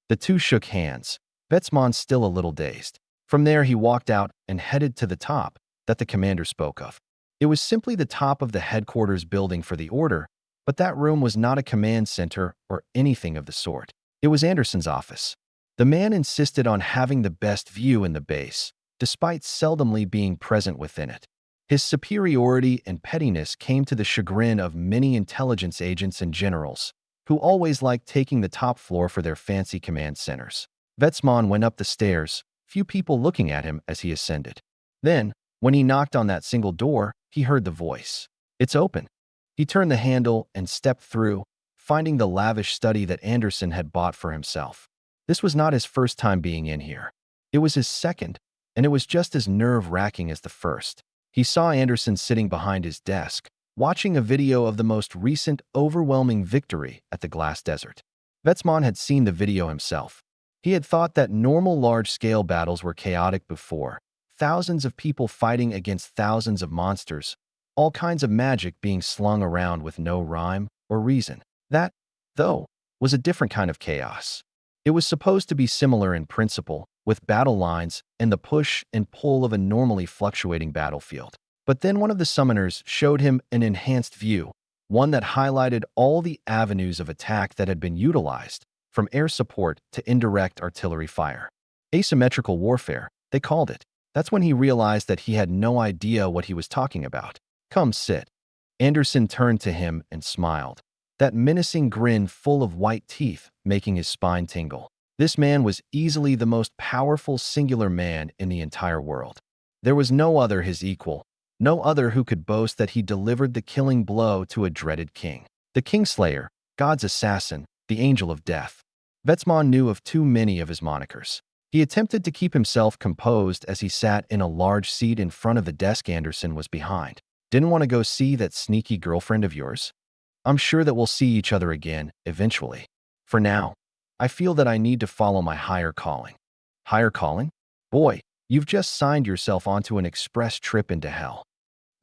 The two shook hands, Vetsman still a little dazed. From there, he walked out and headed to the top that the commander spoke of. It was simply the top of the headquarters building for the order, but that room was not a command center or anything of the sort. It was Anderson's office. The man insisted on having the best view in the base, despite seldomly being present within it. His superiority and pettiness came to the chagrin of many intelligence agents and generals, who always liked taking the top floor for their fancy command centers. Vetsman went up the stairs, few people looking at him as he ascended. Then, when he knocked on that single door, he heard the voice. It's open. He turned the handle and stepped through, finding the lavish study that Anderson had bought for himself. This was not his first time being in here. It was his second, and it was just as nerve-wracking as the first. He saw Anderson sitting behind his desk, watching a video of the most recent overwhelming victory at the Glass Desert. Vetsman had seen the video himself. He had thought that normal large-scale battles were chaotic before, thousands of people fighting against thousands of monsters, all kinds of magic being slung around with no rhyme or reason. That, though, was a different kind of chaos. It was supposed to be similar in principle, with battle lines and the push and pull of a normally fluctuating battlefield. But then one of the summoners showed him an enhanced view, one that highlighted all the avenues of attack that had been utilized, from air support to indirect artillery fire. Asymmetrical warfare, they called it. That's when he realized that he had no idea what he was talking about. Come sit. Anderson turned to him and smiled, that menacing grin full of white teeth making his spine tingle. This man was easily the most powerful singular man in the entire world. There was no other his equal, no other who could boast that he delivered the killing blow to a dreaded king. The Kingslayer, God's assassin, the Angel of Death. Vetsman knew of too many of his monikers. He attempted to keep himself composed as he sat in a large seat in front of the desk Anderson was behind. Didn't want to go see that sneaky girlfriend of yours? I'm sure that we'll see each other again, eventually. For now, I feel that I need to follow my higher calling. Higher calling? Boy, you've just signed yourself onto an express trip into hell.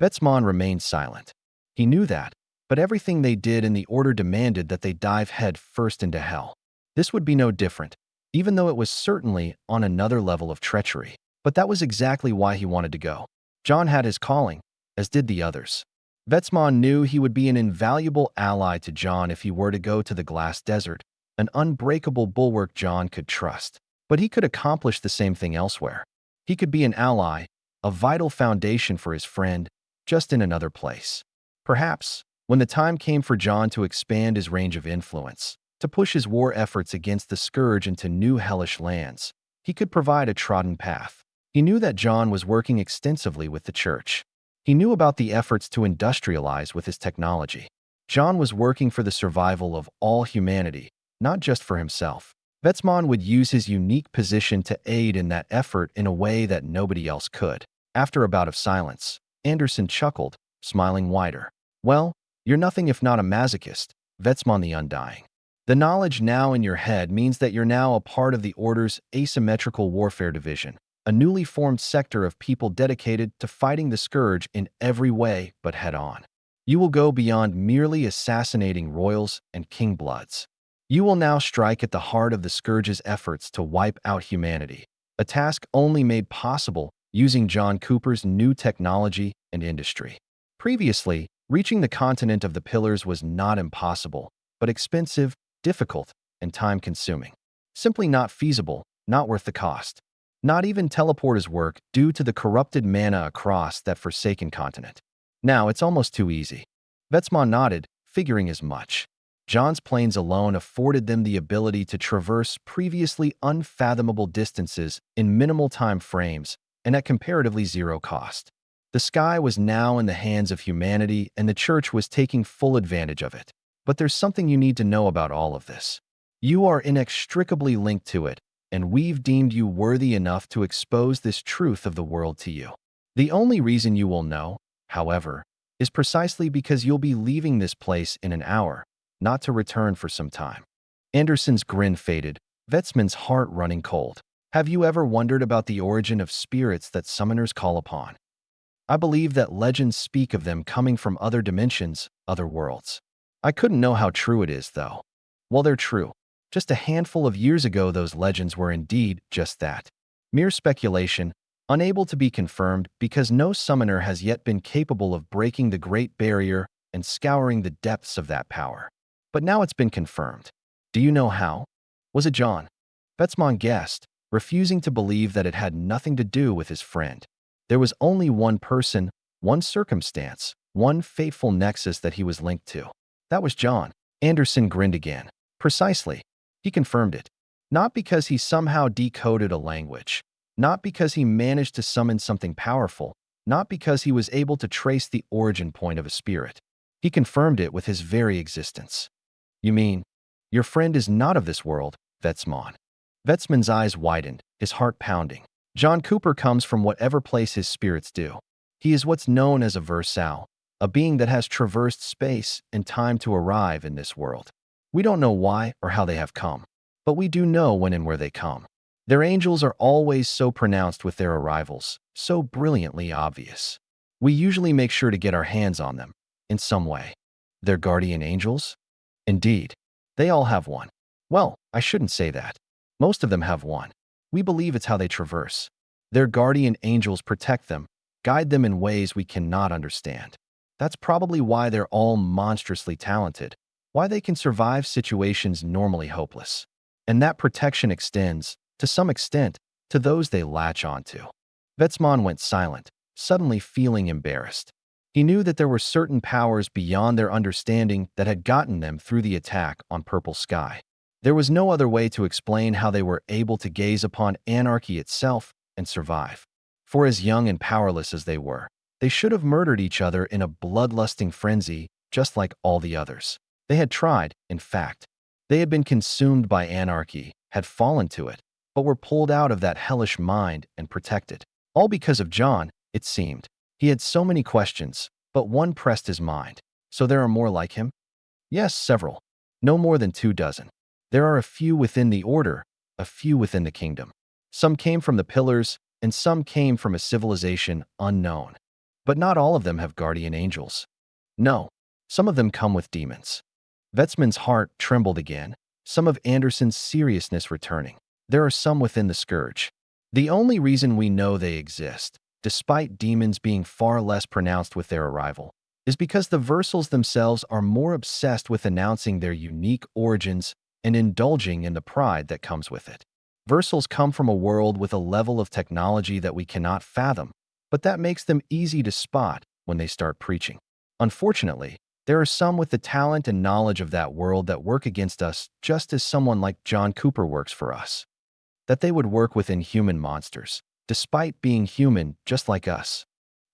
Vetsman remained silent. He knew that, but everything they did in the order demanded that they dive head first into hell. This would be no different, even though it was certainly on another level of treachery. But that was exactly why he wanted to go. John had his calling, as did the others. Vetsman knew he would be an invaluable ally to John if he were to go to the Glass Desert, an unbreakable bulwark John could trust. But he could accomplish the same thing elsewhere. He could be an ally, a vital foundation for his friend, just in another place. Perhaps, when the time came for John to expand his range of influence, to push his war efforts against the Scourge into new hellish lands, he could provide a trodden path. He knew that John was working extensively with the Church. He knew about the efforts to industrialize with his technology. John was working for the survival of all humanity, not just for himself. Vetsman would use his unique position to aid in that effort in a way that nobody else could. After a bout of silence, Anderson chuckled, smiling wider. Well, you're nothing if not a masochist, Vetsman the Undying. The knowledge now in your head means that you're now a part of the Order's Asymmetrical Warfare Division, a newly formed sector of people dedicated to fighting the Scourge in every way but head-on. You will go beyond merely assassinating royals and king bloods. You will now strike at the heart of the Scourge's efforts to wipe out humanity, a task only made possible using John Cooper's new technology and industry. Previously, reaching the continent of the Pillars was not impossible, but expensive, difficult, and time-consuming. Simply not feasible, not worth the cost. Not even teleporters work due to the corrupted mana across that forsaken continent. Now it's almost too easy. Vetsman nodded, figuring as much. John's planes alone afforded them the ability to traverse previously unfathomable distances in minimal time frames and at comparatively zero cost. The sky was now in the hands of humanity, and the Church was taking full advantage of it. But there's something you need to know about all of this. You are inextricably linked to it, and we've deemed you worthy enough to expose this truth of the world to you. The only reason you will know however, is precisely because you'll be leaving this place in an hour, not to return for some time. Anderson's grin faded, Vetsman's heart running cold. Have you ever wondered about the origin of spirits that summoners call upon? I believe that legends speak of them coming from other dimensions, other worlds. I couldn't know how true it is, though. Well, they're true. Just a handful of years ago, those legends were indeed just that. Mere speculation, unable to be confirmed because no summoner has yet been capable of breaking the Great Barrier and scouring the depths of that power. But now it's been confirmed. Do you know how? Was it John? Vetsman guessed, refusing to believe that it had nothing to do with his friend. There was only one person, one circumstance, one fateful nexus that he was linked to. That was John. Anderson grinned again. Precisely. He confirmed it. Not because he somehow decoded a language. Not because he managed to summon something powerful. Not because he was able to trace the origin point of a spirit. He confirmed it with his very existence. You mean, your friend is not of this world, Vetsman? Vetsman's eyes widened, his heart pounding. John Cooper comes from whatever place his spirits do. He is what's known as a versal, a being that has traversed space and time to arrive in this world. We don't know why or how they have come, but we do know when and where they come. Their angels are always so pronounced with their arrivals, so brilliantly obvious. We usually make sure to get our hands on them, in some way. Their guardian angels? Indeed. They all have one. Well, I shouldn't say that. Most of them have one. We believe it's how they traverse. Their guardian angels protect them, guide them in ways we cannot understand. That's probably why they're all monstrously talented, why they can survive situations normally hopeless. And that protection extends, to some extent, to those they latch onto. Vetsman went silent, suddenly feeling embarrassed. He knew that there were certain powers beyond their understanding that had gotten them through the attack on Purple Sky. There was no other way to explain how they were able to gaze upon anarchy itself and survive. For as young and powerless as they were, they should have murdered each other in a bloodlusting frenzy, just like all the others. They had tried, in fact. They had been consumed by anarchy, had fallen to it, but were pulled out of that hellish mind and protected. All because of John, it seemed. He had so many questions, but one pressed his mind. So there are more like him? Yes, several. No more than 24. There are a few within the order, a few within the kingdom. Some came from the pillars, and some came from a civilization unknown. But not all of them have guardian angels. No, some of them come with demons. Vetsman's heart trembled again, some of Anderson's seriousness returning. There are some within the Scourge. The only reason we know they exist, despite demons being far less pronounced with their arrival, is because the Versals themselves are more obsessed with announcing their unique origins and indulging in the pride that comes with it. Versals come from a world with a level of technology that we cannot fathom, but that makes them easy to spot when they start preaching. Unfortunately, there are some with the talent and knowledge of that world that work against us just as someone like John Cooper works for us. That they would work with inhuman monsters, despite being human just like us.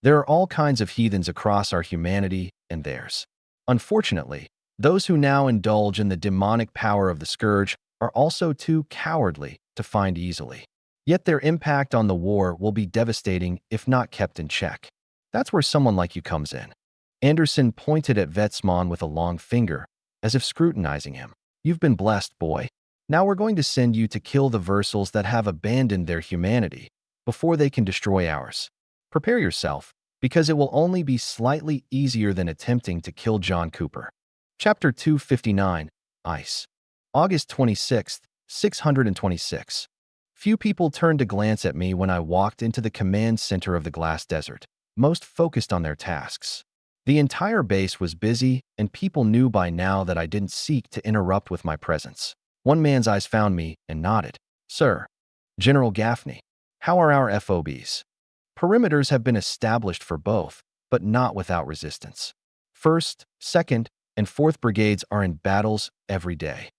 There are all kinds of heathens across our humanity and theirs. Unfortunately, those who now indulge in the demonic power of the Scourge are also too cowardly to find easily. Yet their impact on the war will be devastating if not kept in check. That's where someone like you comes in. Anderson pointed at Vetsman with a long finger, as if scrutinizing him. You've been blessed, boy. Now we're going to send you to kill the Versals that have abandoned their humanity before they can destroy ours. Prepare yourself, because it will only be slightly easier than attempting to kill John Cooper. Chapter 259, Ice. August 26, 626. Few people turned to glance at me when I walked into the command center of the Glass Desert, most focused on their tasks. The entire base was busy, and people knew by now that I didn't seek to interrupt with my presence. One man's eyes found me and nodded. Sir, General Gaffney, how are our FOBs? Perimeters have been established for both, but not without resistance. 1st, 2nd, and 4th Brigades are in battles every day.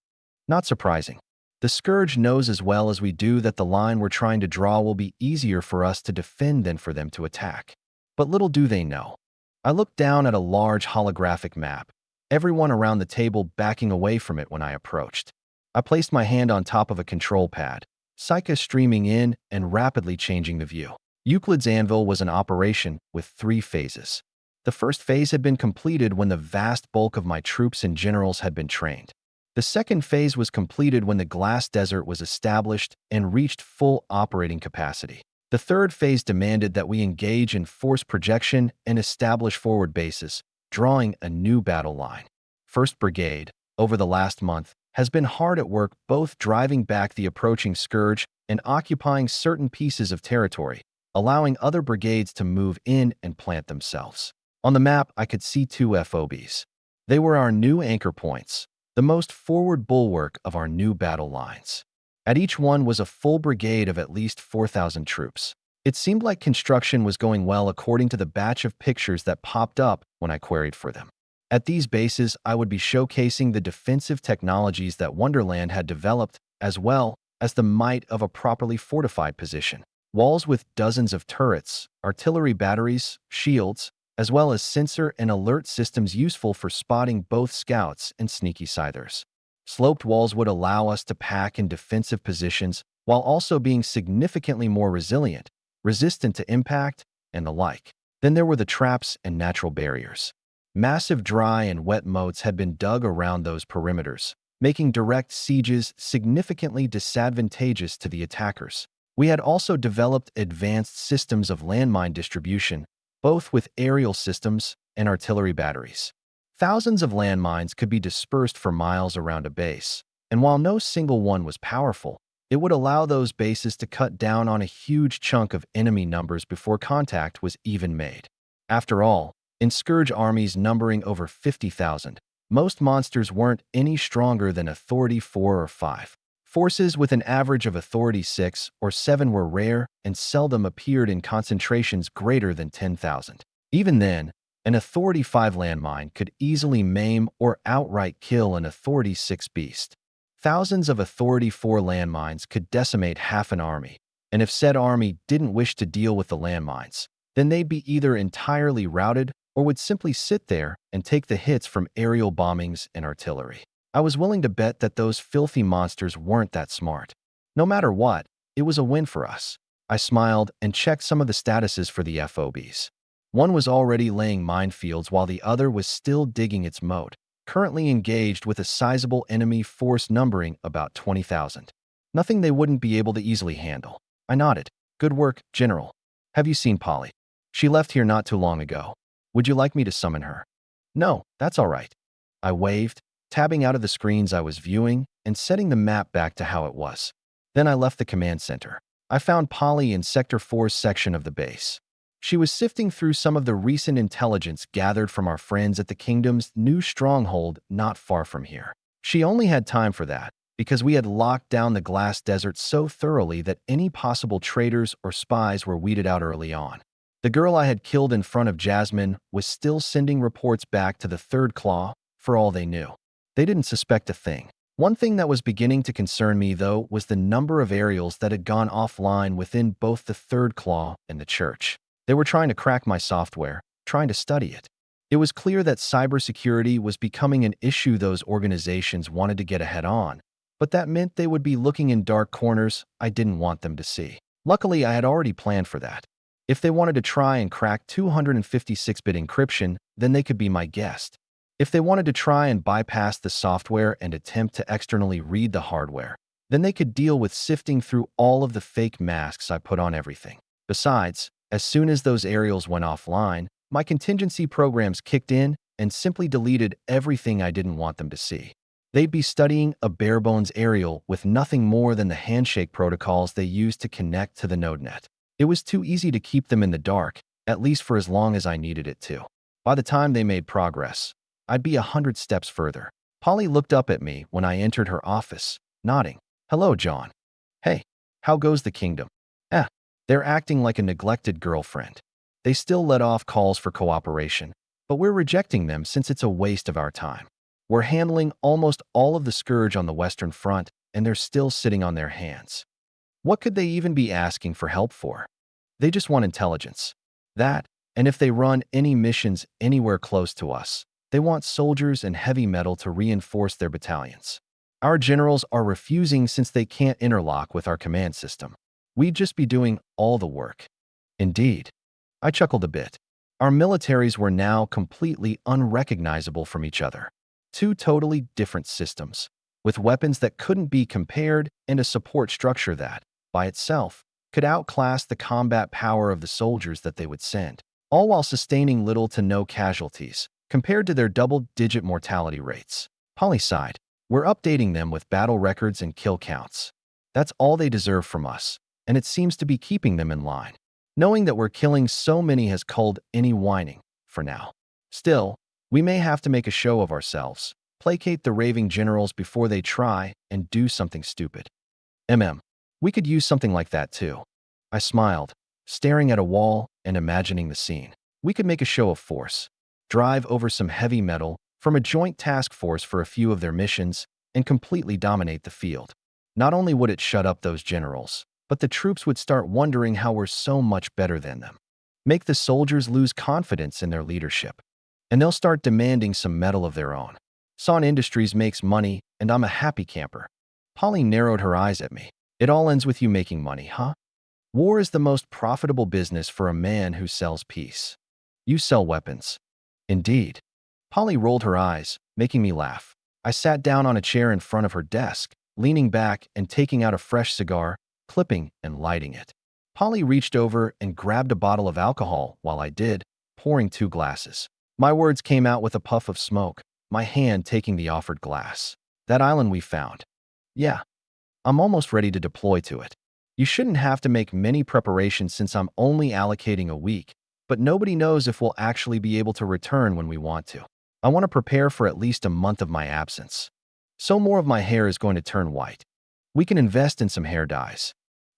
Not surprising. The Scourge knows as well as we do that the line we're trying to draw will be easier for us to defend than for them to attack. But little do they know. I looked down at a large holographic map, everyone around the table backing away from it when I approached. I placed my hand on top of a control pad, Psyche streaming in and rapidly changing the view. Euclid's Anvil was an operation with 3 phases. The first phase had been completed when the vast bulk of my troops and generals had been trained. The second phase was completed when the glass desert was established and reached full operating capacity. The third phase demanded that we engage in force projection and establish forward bases, drawing a new battle line. 1st Brigade, over the last month, has been hard at work both driving back the approaching scourge and occupying certain pieces of territory, allowing other brigades to move in and plant themselves. On the map, I could see 2 FOBs. They were our new anchor points, the most forward bulwark of our new battle lines. At each one was a full brigade of at least 4,000 troops. It seemed like construction was going well according to the batch of pictures that popped up when I queried for them. At these bases, I would be showcasing the defensive technologies that Wonderland had developed, as well as the might of a properly fortified position. Walls with dozens of turrets, artillery batteries, shields, as well as sensor and alert systems useful for spotting both scouts and sneaky scythers. Sloped walls would allow us to pack in defensive positions while also being significantly more resilient, resistant to impact, and the like. Then there were the traps and natural barriers. Massive dry and wet moats had been dug around those perimeters, making direct sieges significantly disadvantageous to the attackers. We had also developed advanced systems of landmine distribution, both with aerial systems and artillery batteries. Thousands of landmines could be dispersed for miles around a base, and while no single one was powerful, it would allow those bases to cut down on a huge chunk of enemy numbers before contact was even made. After all, in Scourge armies numbering over 50,000, most monsters weren't any stronger than Authority 4 or 5. Forces with an average of Authority 6 or 7 were rare and seldom appeared in concentrations greater than 10,000. Even then, an Authority 5 landmine could easily maim or outright kill an Authority 6 beast. Thousands of Authority 4 landmines could decimate half an army, and if said army didn't wish to deal with the landmines, then they'd be either entirely routed or would simply sit there and take the hits from aerial bombings and artillery. I was willing to bet that those filthy monsters weren't that smart. No matter what, it was a win for us. I smiled and checked some of the statuses for the FOBs. One was already laying minefields while the other was still digging its moat, currently engaged with a sizable enemy force numbering about 20,000. Nothing they wouldn't be able to easily handle. I nodded. Good work, General. Have you seen Polly? She left here not too long ago. Would you like me to summon her? No, that's all right. I waved, tabbing out of the screens I was viewing and setting the map back to how it was. Then I left the command center. I found Polly in Sector 4's section of the base. She was sifting through some of the recent intelligence gathered from our friends at the kingdom's new stronghold not far from here. She only had time for that because we had locked down the glass desert so thoroughly that any possible traitors or spies were weeded out early on. The girl I had killed in front of Jasmine was still sending reports back to the Third Claw for all they knew. They didn't suspect a thing. One thing that was beginning to concern me, though, was the number of aerials that had gone offline within both the Third Claw and the Church. They were trying to crack my software, trying to study it. It was clear that cybersecurity was becoming an issue those organizations wanted to get ahead on, but that meant they would be looking in dark corners I didn't want them to see. Luckily, I had already planned for that. If they wanted to try and crack 256-bit encryption, then they could be my guest. If they wanted to try and bypass the software and attempt to externally read the hardware, then they could deal with sifting through all of the fake masks I put on everything. Besides, as soon as those aerials went offline, my contingency programs kicked in and simply deleted everything I didn't want them to see. They'd be studying a bare-bones aerial with nothing more than the handshake protocols they used to connect to the NodeNet. It was too easy to keep them in the dark, at least for as long as I needed it to. By the time they made progress, I'd be 100 steps further. Polly looked up at me when I entered her office, nodding. Hello, John. Hey, how goes the kingdom? They're acting like a neglected girlfriend. They still let off calls for cooperation, but we're rejecting them since it's a waste of our time. We're handling almost all of the Scourge on the Western Front, and they're still sitting on their hands. What could they even be asking for help for? They just want intelligence. That, and if they run any missions anywhere close to us, they want soldiers and heavy metal to reinforce their battalions. Our generals are refusing since they can't interlock with our command system. We'd just be doing all the work. Indeed. I chuckled a bit. Our militaries were now completely unrecognizable from each other. Two totally different systems, with weapons that couldn't be compared and a support structure that, by itself, could outclass the combat power of the soldiers that they would send, all while sustaining little to no casualties compared to their double-digit mortality rates. Polly sighed. We're updating them with battle records and kill counts. That's all they deserve from us, and it seems to be keeping them in line. Knowing that we're killing so many has culled any whining, for now. Still, we may have to make a show of ourselves, placate the raving generals before they try and do something stupid. We could use something like that too. I smiled, staring at a wall and imagining the scene. We could make a show of force, drive over some heavy metal, form a joint task force for a few of their missions, and completely dominate the field. Not only would it shut up those generals, but the troops would start wondering how we're so much better than them. Make the soldiers lose confidence in their leadership. And they'll start demanding some metal of their own. Son Industries makes money, and I'm a happy camper. Polly narrowed her eyes at me. It all ends with you making money, huh? War is the most profitable business for a man who sells peace. You sell weapons. Indeed. Polly rolled her eyes, making me laugh. I sat down on a chair in front of her desk, leaning back and taking out a fresh cigar, clipping and lighting it. Polly reached over and grabbed a bottle of alcohol while I did, pouring 2 glasses. My words came out with a puff of smoke, my hand taking the offered glass. That island we found. Yeah. I'm almost ready to deploy to it. You shouldn't have to make many preparations since I'm only allocating a week, but nobody knows if we'll actually be able to return when we want to. I want to prepare for at least a month of my absence. So more of my hair is going to turn white. We can invest in some hair dyes.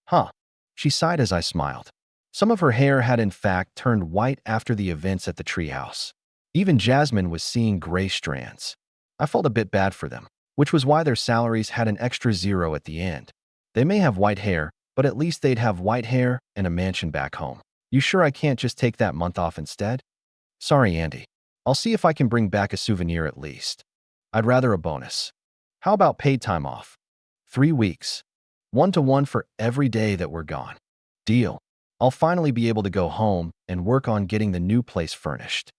Huh. She sighed as I smiled. Some of her hair had in fact turned white after the events at the treehouse. Even Jasmine was seeing gray strands. I felt a bit bad for them, which was why their salaries had an extra 0 at the end. They may have white hair, but at least they'd have white hair and a mansion back home. You sure I can't just take that month off instead? Sorry, Andy. I'll see if I can bring back a souvenir at least. I'd rather a bonus. How about paid time off? 3 weeks. 1-to-1 for every day that we're gone. Deal. I'll finally be able to go home and work on getting the new place furnished.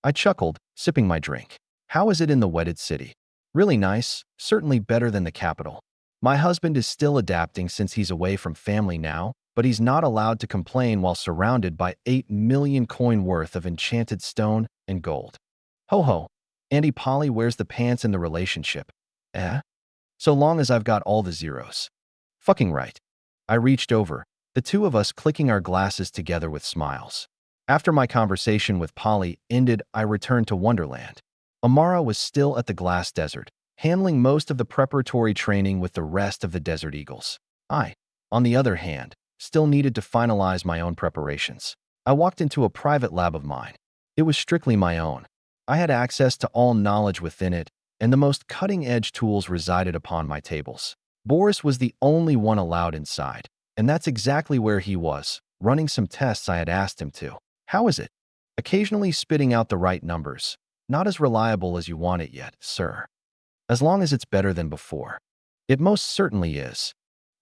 I chuckled, sipping my drink. How is it in the wedded city? Really nice, certainly better than the capital. My husband is still adapting since he's away from family now, but he's not allowed to complain while surrounded by 8 million coin worth of enchanted stone and gold. Ho ho, Andy Polly wears the pants in the relationship. Eh? So long as I've got all the zeros. Fucking right. I reached over, the two of us clicking our glasses together with smiles. After my conversation with Polly ended, I returned to Wonderland. Amara was still at the Glass Desert, handling most of the preparatory training with the rest of the Desert Eagles. I, on the other hand, still needed to finalize my own preparations. I walked into a private lab of mine. It was strictly my own. I had access to all knowledge within it, and the most cutting-edge tools resided upon my tables. Boris was the only one allowed inside, and that's exactly where he was, running some tests I had asked him to. How is it? Occasionally spitting out the right numbers. Not as reliable as you want it yet, sir. As long as it's better than before. It most certainly is.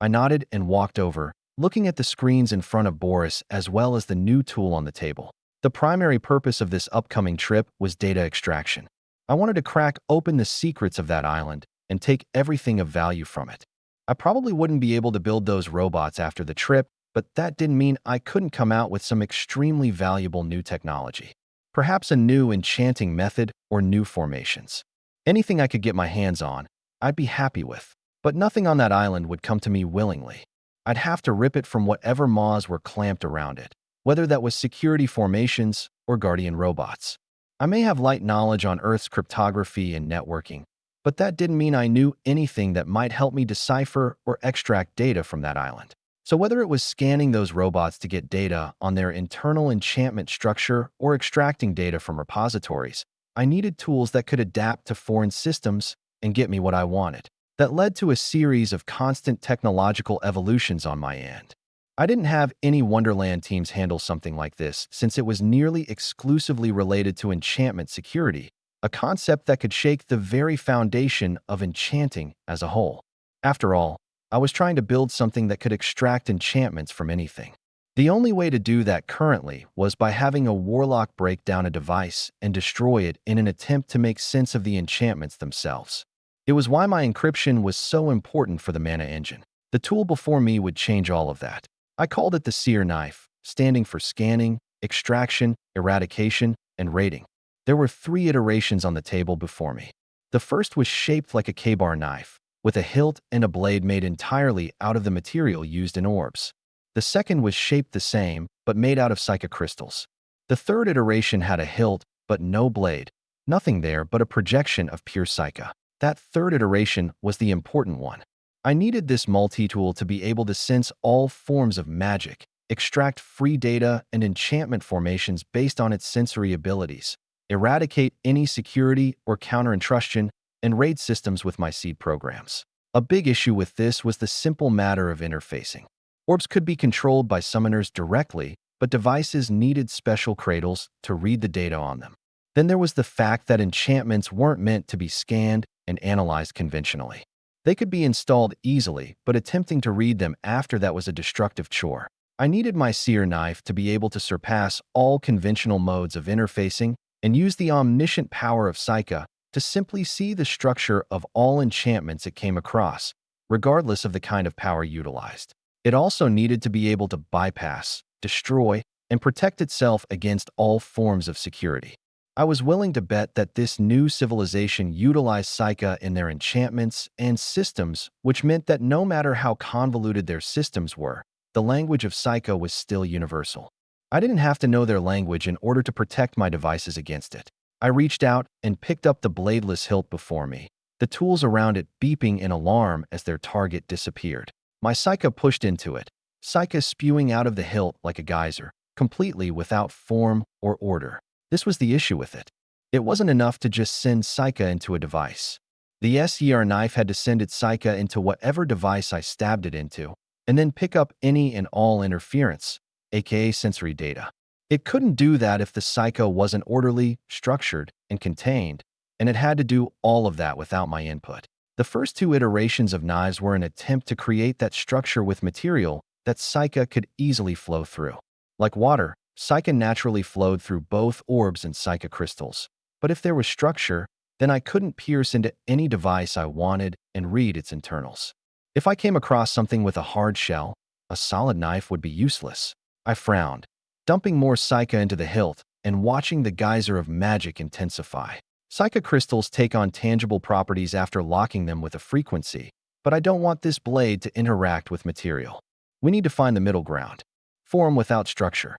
I nodded and walked over, looking at the screens in front of Boris as well as the new tool on the table. The primary purpose of this upcoming trip was data extraction. I wanted to crack open the secrets of that island and take everything of value from it. I probably wouldn't be able to build those robots after the trip, but that didn't mean I couldn't come out with some extremely valuable new technology. Perhaps a new enchanting method or new formations. Anything I could get my hands on, I'd be happy with. But nothing on that island would come to me willingly. I'd have to rip it from whatever maws were clamped around it, whether that was security formations or guardian robots. I may have light knowledge on Earth's cryptography and networking, but that didn't mean I knew anything that might help me decipher or extract data from that island. So whether it was scanning those robots to get data on their internal enchantment structure or extracting data from repositories, I needed tools that could adapt to foreign systems and get me what I wanted. That led to a series of constant technological evolutions on my end. I didn't have any Wonderland teams handle something like this since it was nearly exclusively related to enchantment security, a concept that could shake the very foundation of enchanting as a whole. After all, I was trying to build something that could extract enchantments from anything. The only way to do that currently was by having a warlock break down a device and destroy it in an attempt to make sense of the enchantments themselves. It was why my encryption was so important for the mana engine. The tool before me would change all of that. I called it the Seer Knife, standing for scanning, extraction, eradication, and rating. There were 3 iterations on the table before me. The first was shaped like a K-bar knife, with a hilt and a blade made entirely out of the material used in orbs. The second was shaped the same, but made out of Psychic crystals. The third iteration had a hilt, but no blade. Nothing there but a projection of pure Psyche. That third iteration was the important one. I needed this multi-tool to be able to sense all forms of magic, extract free data and enchantment formations based on its sensory abilities, eradicate any security or counter-intrusion, and raid systems with my seed programs. A big issue with this was the simple matter of interfacing. Orbs could be controlled by summoners directly, but devices needed special cradles to read the data on them. Then there was the fact that enchantments weren't meant to be scanned and analyzed conventionally. They could be installed easily, but attempting to read them after that was a destructive chore. I needed my Seer Knife to be able to surpass all conventional modes of interfacing and use the omniscient power of Psyche to simply see the structure of all enchantments it came across, regardless of the kind of power utilized. It also needed to be able to bypass, destroy, and protect itself against all forms of security. I was willing to bet that this new civilization utilized Psyche in their enchantments and systems, which meant that no matter how convoluted their systems were, the language of Psyche was still universal. I didn't have to know their language in order to protect my devices against it. I reached out and picked up the bladeless hilt before me, the tools around it beeping in alarm as their target disappeared. My Psyche pushed into it, Psyche spewing out of the hilt like a geyser, completely without form or order. This was the issue with it. It wasn't enough to just send Psyche into a device. The Seer Knife had to send its Psyche into whatever device I stabbed it into, and then pick up any and all interference, aka sensory data. It couldn't do that if the Psyche wasn't orderly, structured, and contained, and it had to do all of that without my input. The first 2 iterations of knives were an attempt to create that structure with material that Psyche could easily flow through. Like water, Psyche naturally flowed through both orbs and Psychic crystals. But if there was structure, then I couldn't pierce into any device I wanted and read its internals. If I came across something with a hard shell, a solid knife would be useless. I frowned, dumping more Psyche into the hilt and watching the geyser of magic intensify. Psychic crystals take on tangible properties after locking them with a frequency, but I don't want this blade to interact with material. We need to find the middle ground. Form without structure.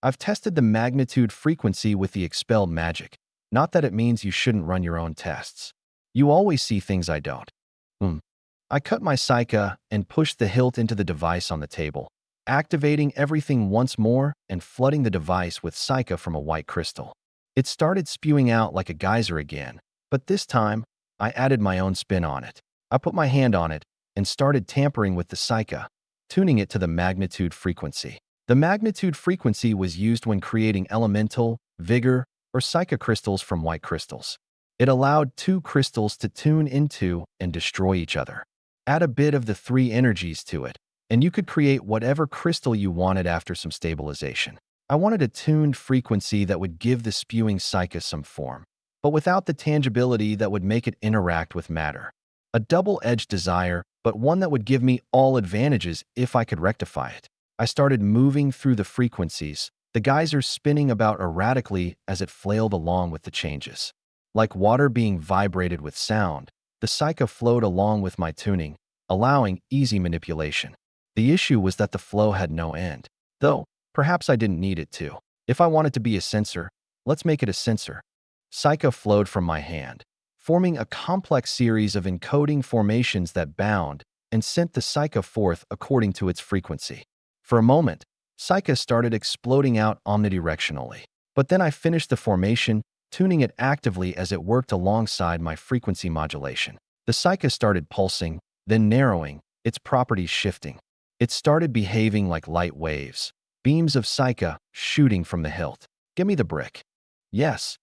I've tested the magnitude frequency with the expelled magic. Not that it means you shouldn't run your own tests. You always see things I don't. I cut my Psyche and pushed the hilt into the device on the table, activating everything once more and flooding the device with Psyche from a white crystal. It started spewing out like a geyser again, but this time, I added my own spin on it. I put my hand on it and started tampering with the Psyche, tuning it to the magnitude frequency. The magnitude frequency was used when creating elemental, vigor, or Psyche crystals from white crystals. It allowed 2 crystals to tune into and destroy each other. Add a bit of the 3 energies to it, and you could create whatever crystal you wanted after some stabilization. I wanted a tuned frequency that would give the spewing Psyche some form, but without the tangibility that would make it interact with matter. A double-edged desire, but one that would give me all advantages if I could rectify it. I started moving through the frequencies, the geyser spinning about erratically as it flailed along with the changes. Like water being vibrated with sound, the Psyche flowed along with my tuning, allowing easy manipulation. The issue was that the flow had no end, though perhaps I didn't need it to. If I want it to be a sensor, let's make it a sensor. Psyche flowed from my hand, forming a complex series of encoding formations that bound and sent the Psyche forth according to its frequency. For a moment, Psyche started exploding out omnidirectionally, but then I finished the formation, tuning it actively as it worked alongside my frequency modulation. The Psyche started pulsing, then narrowing, its properties shifting. It started behaving like light waves, beams of Psyche shooting from the hilt. Give me the brick. Yes.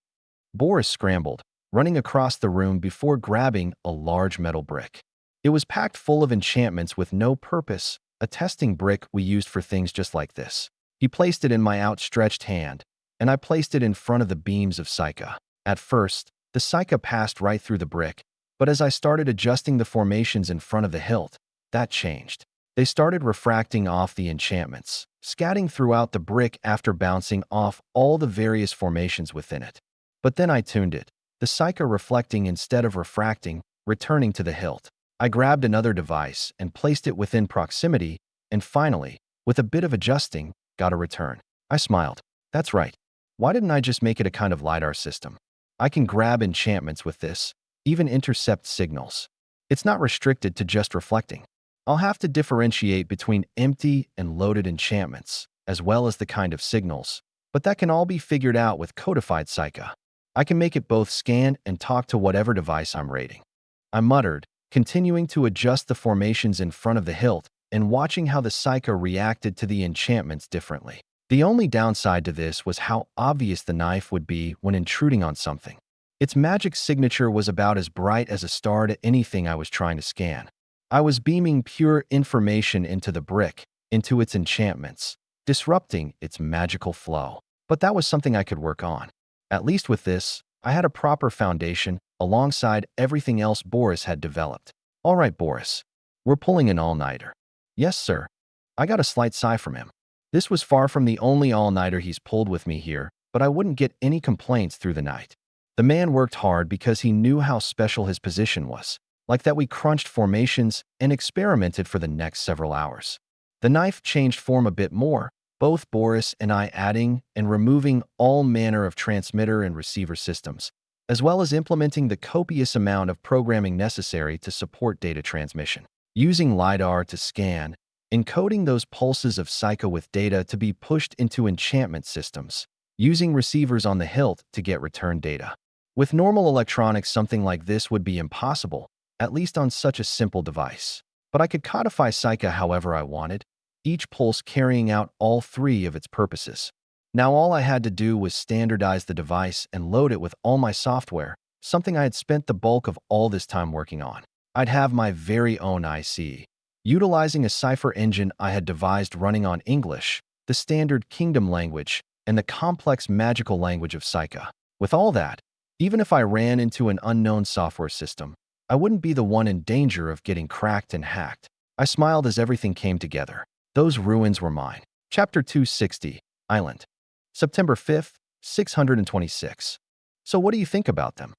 Boris scrambled, running across the room before grabbing a large metal brick. It was packed full of enchantments with no purpose, a testing brick we used for things just like this. He placed it in my outstretched hand, and I placed it in front of the beams of Psycha. At first, the Psycha passed right through the brick, but as I started adjusting the formations in front of the hilt, that changed. They started refracting off the enchantments, scatting throughout the brick after bouncing off all the various formations within it. But then I tuned it, the Psycha reflecting instead of refracting, returning to the hilt. I grabbed another device and placed it within proximity, and finally, with a bit of adjusting, got a return. I smiled. That's right. Why didn't I just make it a kind of LiDAR system? I can grab enchantments with this, even intercept signals. It's not restricted to just reflecting. I'll have to differentiate between empty and loaded enchantments, as well as the kind of signals, but that can all be figured out with codified Psycha. I can make it both scan and talk to whatever device I'm raiding. I muttered, continuing to adjust the formations in front of the hilt and watching how the Psycha reacted to the enchantments differently. The only downside to this was how obvious the knife would be when intruding on something. Its magic signature was about as bright as a star to anything I was trying to scan. I was beaming pure information into the brick, into its enchantments, disrupting its magical flow. But that was something I could work on. At least with this, I had a proper foundation alongside everything else Boris had developed. All right, Boris. We're pulling an all-nighter. Yes, sir. I got a slight sigh from him. This was far from the only all-nighter he's pulled with me here, but I wouldn't get any complaints through the night. The man worked hard because he knew how special his position was, like that we crunched formations and experimented for the next several hours. The knife changed form a bit more, both Boris and I adding and removing all manner of transmitter and receiver systems, as well as implementing the copious amount of programming necessary to support data transmission. Using LiDAR to scan, encoding those pulses of Psycha with data to be pushed into enchantment systems, using receivers on the hilt to get return data. With normal electronics, something like this would be impossible, at least on such a simple device. But I could codify Psycha however I wanted, each pulse carrying out all three of its purposes. Now all I had to do was standardize the device and load it with all my software, something I had spent the bulk of all this time working on. I'd have my very own IC, utilizing a cipher engine I had devised running on English, the standard kingdom language, and the complex magical language of Psycha. With all that, even if I ran into an unknown software system, I wouldn't be the one in danger of getting cracked and hacked. I smiled as everything came together. Those ruins were mine. Chapter 260, Island. September 5th, 626. So what do you think about them?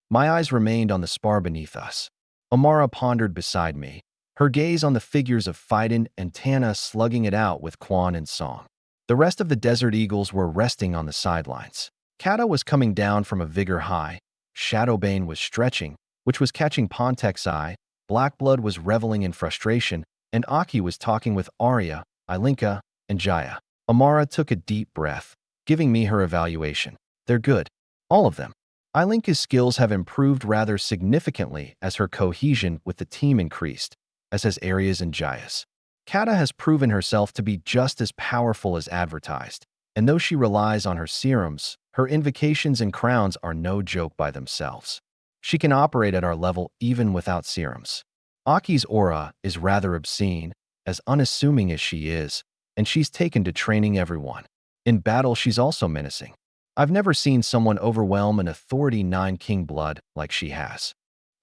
My eyes remained on the spar beneath us. Amara pondered beside me, her gaze on the figures of Phaidon and Tana slugging it out with Quan and Song. The rest of the Desert Eagles were resting on the sidelines. Kata was coming down from a vigor high, Shadowbane was stretching, which was catching Pontek's eye, Blackblood was reveling in frustration, and Aki was talking with Arya, Ilinka, and Jaya. Amara took a deep breath, giving me her evaluation. They're good. All of them. Ilinka's skills have improved rather significantly as her cohesion with the team increased, as has Arya's and Jaya's. Kata has proven herself to be just as powerful as advertised, and though she relies on her serums, her invocations and crowns are no joke by themselves. She can operate at our level even without serums. Aki's aura is rather obscene, as unassuming as she is, and she's taken to training everyone. In battle, she's also menacing. I've never seen someone overwhelm an authority 9 king blood like she has.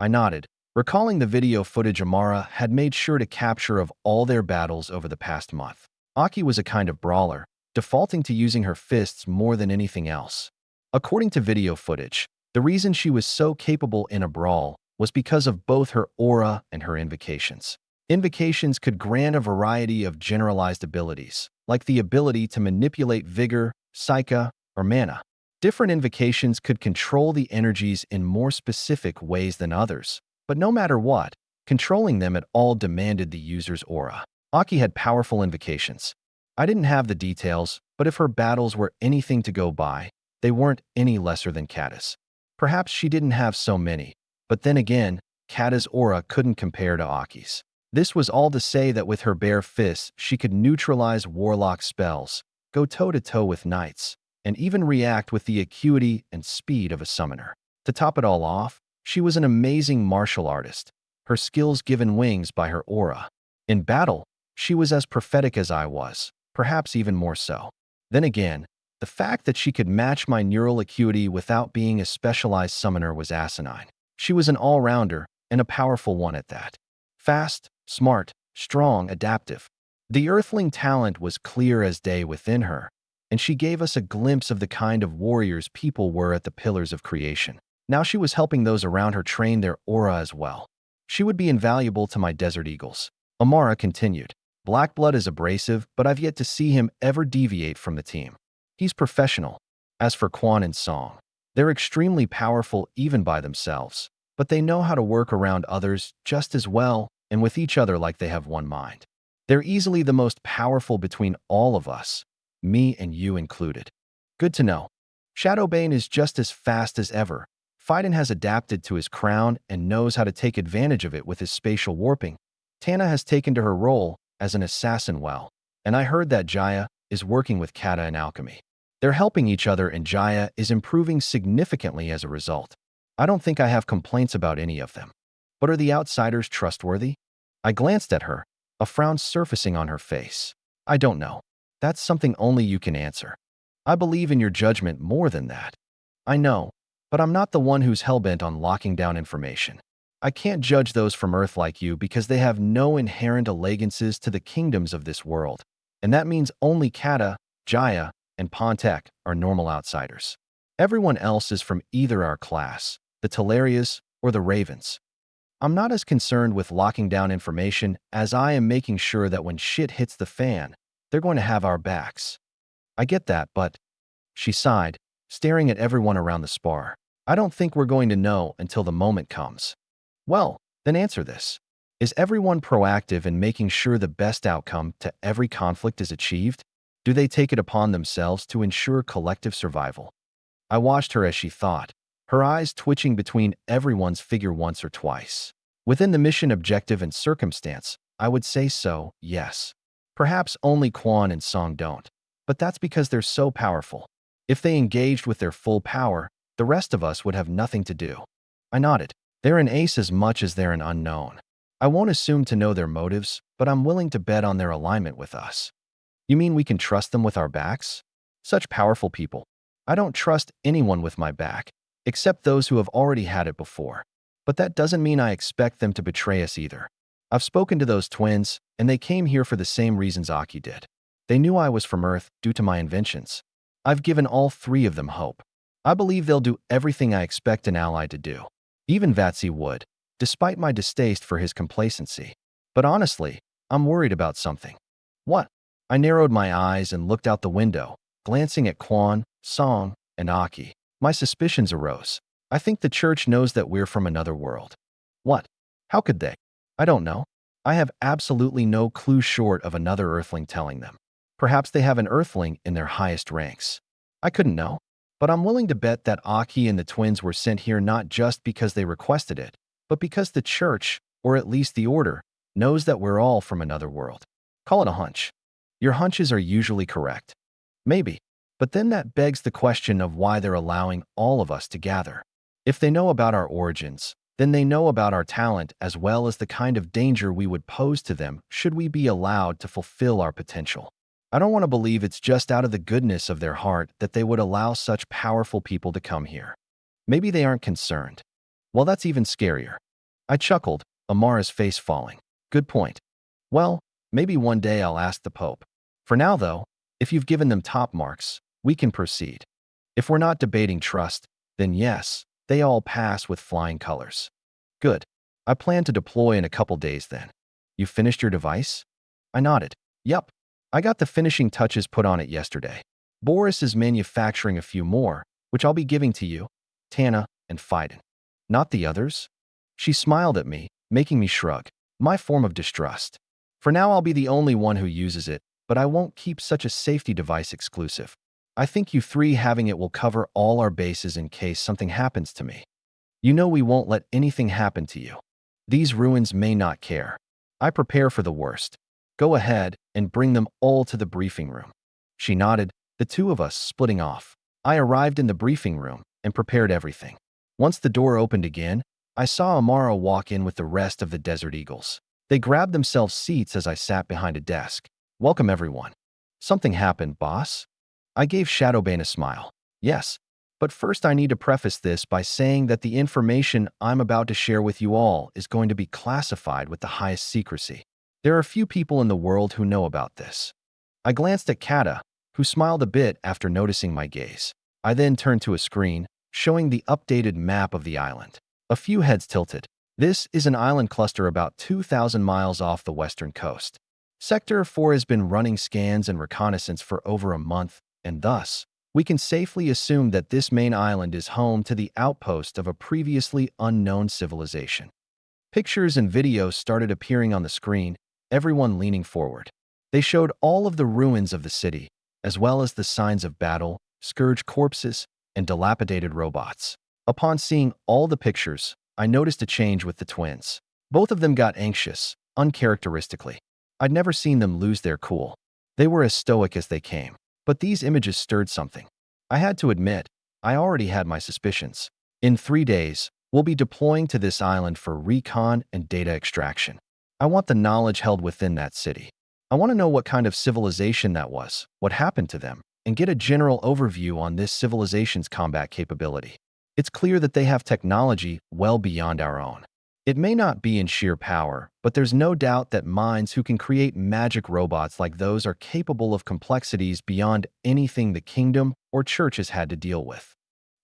I nodded, recalling the video footage Amara had made sure to capture of all their battles over the past month. Aki was a kind of brawler, defaulting to using her fists more than anything else. According to video footage, the reason she was so capable in a brawl was because of both her aura and her invocations. Invocations could grant a variety of generalized abilities, like the ability to manipulate vigor, psyche, or mana. Different invocations could control the energies in more specific ways than others, but no matter what, controlling them at all demanded the user's aura. Aki had powerful invocations. I didn't have the details, but if her battles were anything to go by, they weren't any lesser than Kata's. Perhaps she didn't have so many, but then again, Kata's aura couldn't compare to Aki's. This was all to say that with her bare fists, she could neutralize warlock spells, go toe-to-toe with knights, and even react with the acuity and speed of a summoner. To top it all off, she was an amazing martial artist, her skills given wings by her aura. In battle, She was as prophetic as I was, perhaps even more so. Then again, the fact that she could match my neural acuity without being a specialized summoner was asinine. She was an all-rounder, and a powerful one at that. Fast, smart, strong, adaptive. The earthling talent was clear as day within her, and she gave us a glimpse of the kind of warriors people were at the Pillars of Creation. Now she was helping those around her train their aura as well. She would be invaluable to my Desert Eagles. Amara continued. Blackblood is abrasive, but I've yet to see him ever deviate from the team. He's professional. As for Quan and Song, they're extremely powerful even by themselves, but they know how to work around others just as well and with each other like they have one mind. They're easily the most powerful between all of us, me and you included. Good to know. Shadowbane is just as fast as ever. Phaidon has adapted to his crown and knows how to take advantage of it with his spatial warping. Tana has taken to her role as an assassin well, and I heard that Jaya is working with Kata in alchemy. They're helping each other and Jaya is improving significantly as a result. I don't think I have complaints about any of them. But are the outsiders trustworthy? I glanced at her, a frown surfacing on her face. I don't know. That's something only you can answer. I believe in your judgment more than that. I know, but I'm not the one who's hellbent on locking down information. I can't judge those from Earth like you because they have no inherent allegiances to the kingdoms of this world, and that means only Kata, Jaya, and Pontek are normal outsiders. Everyone else is from either our class, the Telarias, or the Ravens. I'm not as concerned with locking down information as I am making sure that when shit hits the fan, they're going to have our backs. I get that, but... She sighed, staring at everyone around the spar. I don't think we're going to know until the moment comes. Well, then answer this. Is everyone proactive in making sure the best outcome to every conflict is achieved? Do they take it upon themselves to ensure collective survival? I watched her as she thought, her eyes twitching between everyone's figure once or twice. Within the mission objective and circumstance, I would say so, yes. Perhaps only Quan and Song don't, but that's because they're so powerful. If they engaged with their full power, the rest of us would have nothing to do. I nodded. They're an ace as much as they're an unknown. I won't assume to know their motives, but I'm willing to bet on their alignment with us. You mean we can trust them with our backs? Such powerful people. I don't trust anyone with my back, except those who have already had it before. But that doesn't mean I expect them to betray us either. I've spoken to those twins, and they came here for the same reasons Aki did. They knew I was from Earth due to my inventions. I've given all three of them hope. I believe they'll do everything I expect an ally to do. Even Vatsy would, despite my distaste for his complacency. But honestly, I'm worried about something. What? I narrowed my eyes and looked out the window, glancing at Quan, Song, and Aki. My suspicions arose. I think the church knows that we're from another world. What? How could they? I don't know. I have absolutely no clue short of another Earthling telling them. Perhaps they have an Earthling in their highest ranks. I couldn't know. But I'm willing to bet that Aki and the twins were sent here not just because they requested it, but because the church, or at least the order, knows that we're all from another world. Call it a hunch. Your hunches are usually correct. Maybe. But then that begs the question of why they're allowing all of us to gather. If they know about our origins, then they know about our talent as well as the kind of danger we would pose to them should we be allowed to fulfill our potential. I don't want to believe it's just out of the goodness of their heart that they would allow such powerful people to come here. Maybe they aren't concerned. Well, that's even scarier. I chuckled, Amara's face falling. Good point. Well, maybe one day I'll ask the Pope. For now, though, if you've given them top marks, we can proceed. If we're not debating trust, then yes, they all pass with flying colors. Good. I plan to deploy in a couple days then. You finished your device? I nodded. Yup. I got the finishing touches put on it yesterday. Boris is manufacturing a few more, which I'll be giving to you, Tana, and Phaidon. Not the others? She smiled at me, making me shrug. My form of distrust. For now, I'll be the only one who uses it, but I won't keep such a safety device exclusive. I think you three having it will cover all our bases in case something happens to me. You know we won't let anything happen to you. These ruins may not care. I prepare for the worst. Go ahead and bring them all to the briefing room. She nodded, the two of us splitting off. I arrived in the briefing room and prepared everything. Once the door opened again, I saw Amara walk in with the rest of the Desert Eagles. They grabbed themselves seats as I sat behind a desk. Welcome, everyone. Something happened, boss? I gave Shadowbane a smile. Yes, but first I need to preface this by saying that the information I'm about to share with you all is going to be classified with the highest secrecy. There are few people in the world who know about this. I glanced at Kata, who smiled a bit after noticing my gaze. I then turned to a screen, showing the updated map of the island. A few heads tilted. This is an island cluster about 2,000 miles off the western coast. Sector 4 has been running scans and reconnaissance for over a month, and thus, we can safely assume that this main island is home to the outpost of a previously unknown civilization. Pictures and videos started appearing on the screen, everyone leaning forward. They showed all of the ruins of the city, as well as the signs of battle, scourge corpses, and dilapidated robots. Upon seeing all the pictures, I noticed a change with the twins. Both of them got anxious, uncharacteristically. I'd never seen them lose their cool. They were as stoic as they came. But these images stirred something. I had to admit, I already had my suspicions. In 3 days, we'll be deploying to this island for recon and data extraction. I want the knowledge held within that city. I want to know what kind of civilization that was, what happened to them, and get a general overview on this civilization's combat capability. It's clear that they have technology well beyond our own. It may not be in sheer power, but there's no doubt that minds who can create magic robots like those are capable of complexities beyond anything the kingdom or church has had to deal with.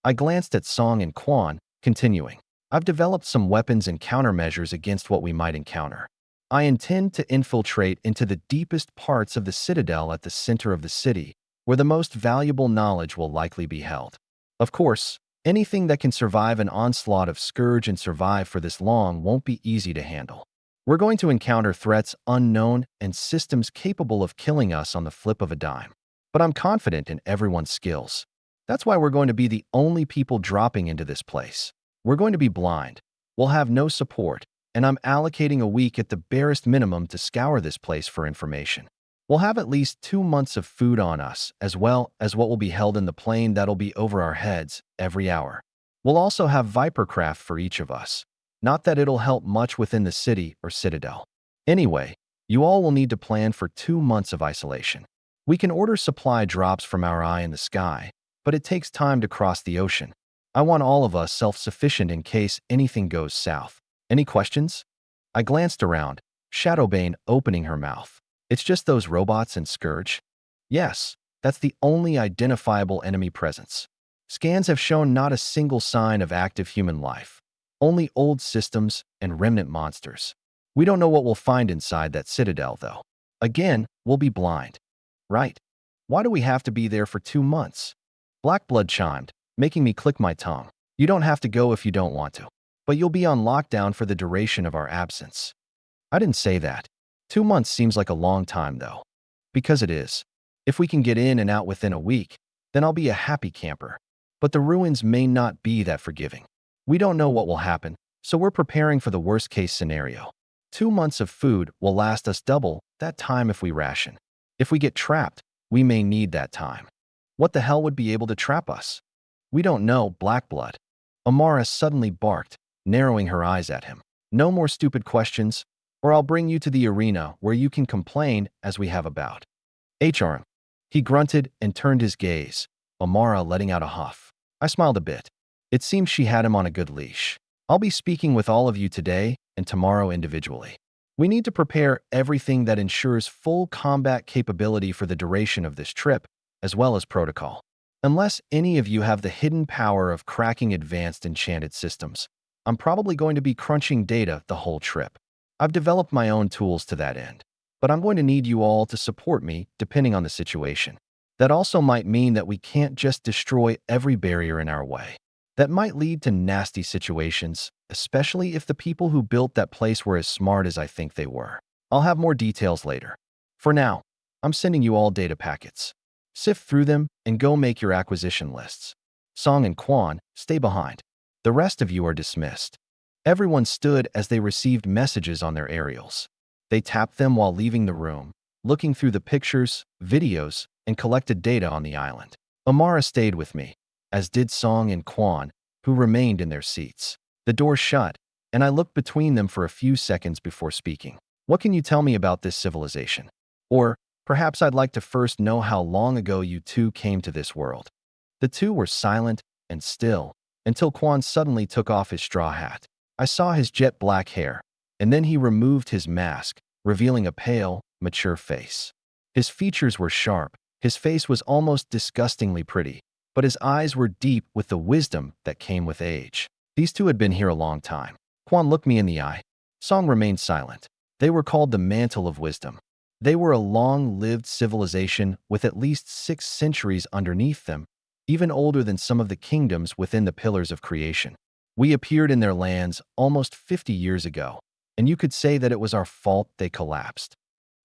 I glanced at Song and Quan, continuing. I've developed some weapons and countermeasures against what we might encounter. I intend to infiltrate into the deepest parts of the citadel at the center of the city, where the most valuable knowledge will likely be held. Of course, anything that can survive an onslaught of scourge and survive for this long won't be easy to handle. We're going to encounter threats unknown and systems capable of killing us on the flip of a dime. But I'm confident in everyone's skills. That's why we're going to be the only people dropping into this place. We're going to be blind. We'll have no support, and I'm allocating a week at the barest minimum to scour this place for information. We'll have at least 2 months of food on us, as well as what will be held in the plane that'll be over our heads every hour. We'll also have Vipercraft for each of us. Not that it'll help much within the city or citadel. Anyway, you all will need to plan for 2 months of isolation. We can order supply drops from our eye in the sky, but it takes time to cross the ocean. I want all of us self-sufficient in case anything goes south. Any questions? I glanced around, Shadowbane opening her mouth. It's just those robots and Scourge? Yes, that's the only identifiable enemy presence. Scans have shown not a single sign of active human life. Only old systems and remnant monsters. We don't know what we'll find inside that citadel, though. Again, we'll be blind. Right. Why do we have to be there for 2 months? Blackblood chimed, making me click my tongue. You don't have to go if you don't want to. But you'll be on lockdown for the duration of our absence. I didn't say that. 2 months seems like a long time, though. Because it is. If we can get in and out within a week, then I'll be a happy camper. But the ruins may not be that forgiving. We don't know what will happen, so we're preparing for the worst-case scenario. 2 months of food will last us double that time if we ration. If we get trapped, we may need that time. What the hell would be able to trap us? We don't know, Blackblood. Amara suddenly barked, narrowing her eyes at him. No more stupid questions, or I'll bring you to the arena where you can complain as we have a bout. HR. He grunted and turned his gaze, Amara letting out a huff. I smiled a bit. It seems she had him on a good leash. I'll be speaking with all of you today and tomorrow individually. We need to prepare everything that ensures full combat capability for the duration of this trip, as well as protocol. Unless any of you have the hidden power of cracking advanced enchanted systems, I'm probably going to be crunching data the whole trip. I've developed my own tools to that end, but I'm going to need you all to support me depending on the situation. That also might mean that we can't just destroy every barrier in our way. That might lead to nasty situations, especially if the people who built that place were as smart as I think they were. I'll have more details later. For now, I'm sending you all data packets. Sift through them and go make your acquisition lists. Song and Quan, stay behind. The rest of you are dismissed. Everyone stood as they received messages on their aerials. They tapped them while leaving the room, looking through the pictures, videos, and collected data on the island. Amara stayed with me, as did Song and Quan, who remained in their seats. The door shut, and I looked between them for a few seconds before speaking. What can you tell me about this civilization? Or perhaps I'd like to first know how long ago you two came to this world." The two were silent and still until Quan suddenly took off his straw hat. I saw his jet black hair, and then he removed his mask, revealing a pale, mature face. His features were sharp, his face was almost disgustingly pretty, but his eyes were deep with the wisdom that came with age. These two had been here a long time. Quan looked me in the eye. Song remained silent. They were called the Mantle of Wisdom. They were a long-lived civilization with at least 6 centuries underneath them, even older than some of the kingdoms within the Pillars of Creation. We appeared in their lands almost 50 years ago, and you could say that it was our fault they collapsed.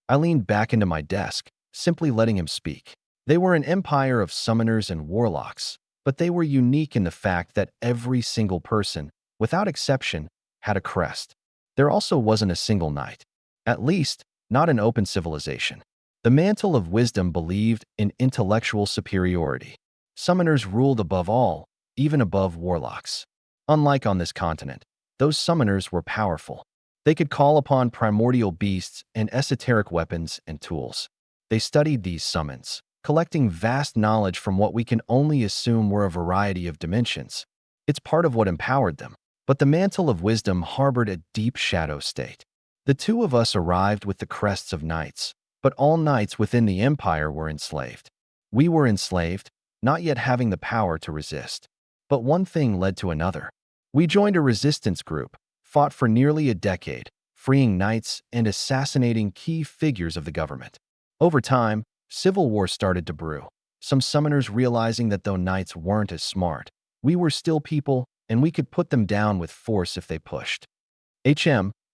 I leaned back into my desk, simply letting him speak. They were an empire of summoners and warlocks, but they were unique in the fact that every single person, without exception, had a crest. There also wasn't a single knight. At least, not an open civilization. The Mantle of Wisdom believed in intellectual superiority. Summoners ruled above all, even above warlocks. Unlike on this continent, those summoners were powerful. They could call upon primordial beasts and esoteric weapons and tools. They studied these summons, collecting vast knowledge from what we can only assume were a variety of dimensions. It's part of what empowered them. But the Mantle of Wisdom harbored a deep shadow state. The two of us arrived with the crests of knights, but all knights within the empire were enslaved. We were enslaved, not yet having the power to resist. But one thing led to another. We joined a resistance group, fought for nearly a decade, freeing knights and assassinating key figures of the government. Over time, civil war started to brew, some summoners realizing that though knights weren't as smart, we were still people and we could put them down with force if they pushed.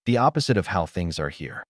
The opposite of how things are here.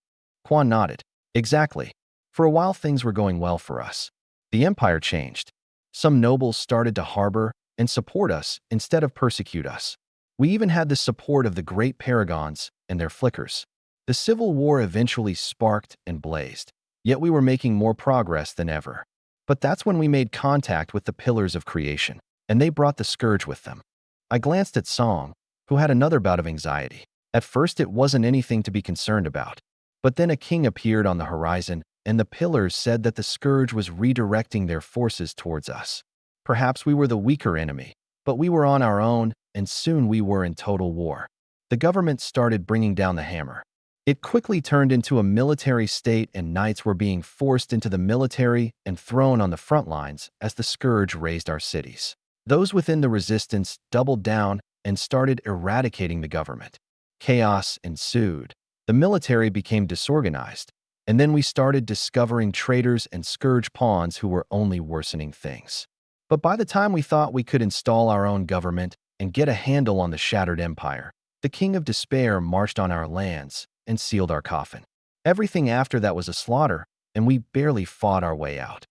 Quan nodded. Exactly. For a while things were going well for us. The empire changed. Some nobles started to harbor and support us instead of persecute us. We even had the support of the great paragons and their flickers. The civil war eventually sparked and blazed, yet we were making more progress than ever. But that's when we made contact with the Pillars of Creation, and they brought the scourge with them. I glanced at Song, who had another bout of anxiety. At first it wasn't anything to be concerned about. But then a king appeared on the horizon, and the Pillars said that the scourge was redirecting their forces towards us. Perhaps we were the weaker enemy, but we were on our own, and soon we were in total war. The government started bringing down the hammer. It quickly turned into a military state, and knights were being forced into the military and thrown on the front lines as the scourge razed our cities. Those within the resistance doubled down and started eradicating the government. Chaos ensued. The military became disorganized, and then we started discovering traitors and scourge pawns who were only worsening things. But by the time we thought we could install our own government and get a handle on the shattered empire, the King of Despair marched on our lands and sealed our coffin. Everything after that was a slaughter, and we barely fought our way out.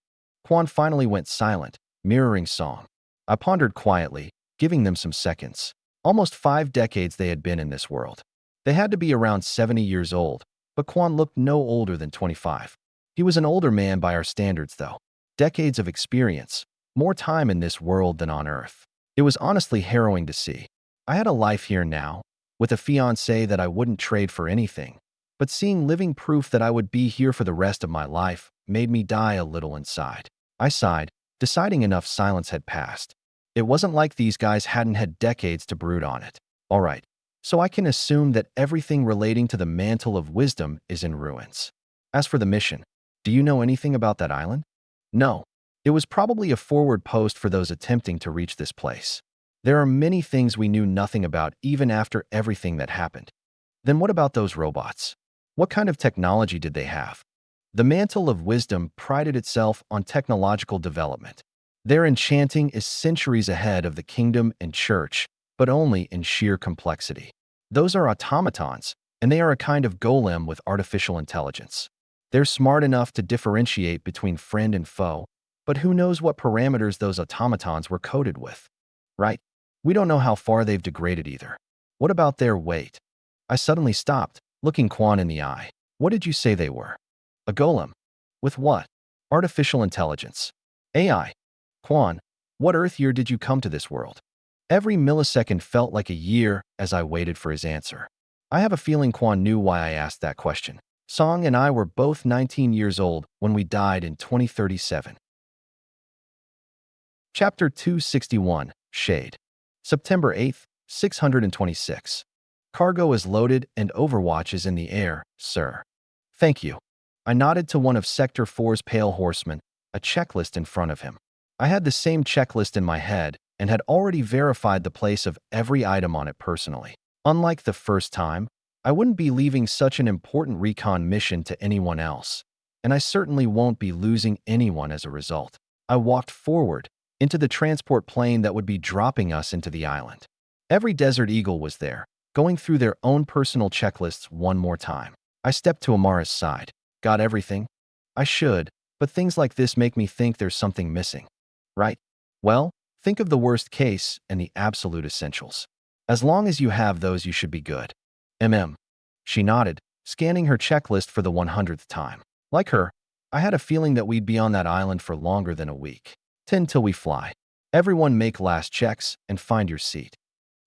Quan finally went silent, mirroring Song. I pondered quietly, giving them some seconds. Almost 5 decades they had been in this world. They had to be around 70 years old, but Quan looked no older than 25. He was an older man by our standards, though. Decades of experience, more time in this world than on Earth. It was honestly harrowing to see. I had a life here now, with a fiancé that I wouldn't trade for anything, but seeing living proof that I would be here for the rest of my life made me die a little inside. I sighed, deciding enough silence had passed. It wasn't like these guys hadn't had decades to brood on it. All right, so I can assume that everything relating to the Mantle of Wisdom is in ruins. As for the mission, do you know anything about that island? No. It was probably a forward post for those attempting to reach this place. There are many things we knew nothing about even after everything that happened. Then what about those robots? What kind of technology did they have? The Mantle of Wisdom prided itself on technological development. Their enchanting is centuries ahead of the kingdom and church, but only in sheer complexity. Those are automatons, and they are a kind of golem with artificial intelligence. They're smart enough to differentiate between friend and foe, but who knows what parameters those automatons were coded with, right? We don't know how far they've degraded either. What about their weight? I suddenly stopped, looking Quan in the eye. What did you say they were? A golem. With what? Artificial intelligence. AI. Quan, what Earth year did you come to this world? Every millisecond felt like a year as I waited for his answer. I have a feeling Quan knew why I asked that question. Song and I were both 19 years old when we died in 2037. Chapter 261, Shade. September 8th, 626. Cargo is loaded and Overwatch is in the air, sir. Thank you. I nodded to one of Sector 4's pale horsemen, a checklist in front of him. I had the same checklist in my head and had already verified the place of every item on it personally. Unlike the first time, I wouldn't be leaving such an important recon mission to anyone else, and I certainly won't be losing anyone as a result. I walked forward into the transport plane that would be dropping us into the island. Every Desert Eagle was there, going through their own personal checklists one more time. I stepped to Amara's side. Got everything? I should, but things like this make me think there's something missing. Right? Well, think of the worst case and the absolute essentials. As long as you have those, you should be good. She nodded, scanning her checklist for the 100th time. Like her, I had a feeling that we'd be on that island for longer than a week. 10 till we fly. Everyone make last checks and find your seat.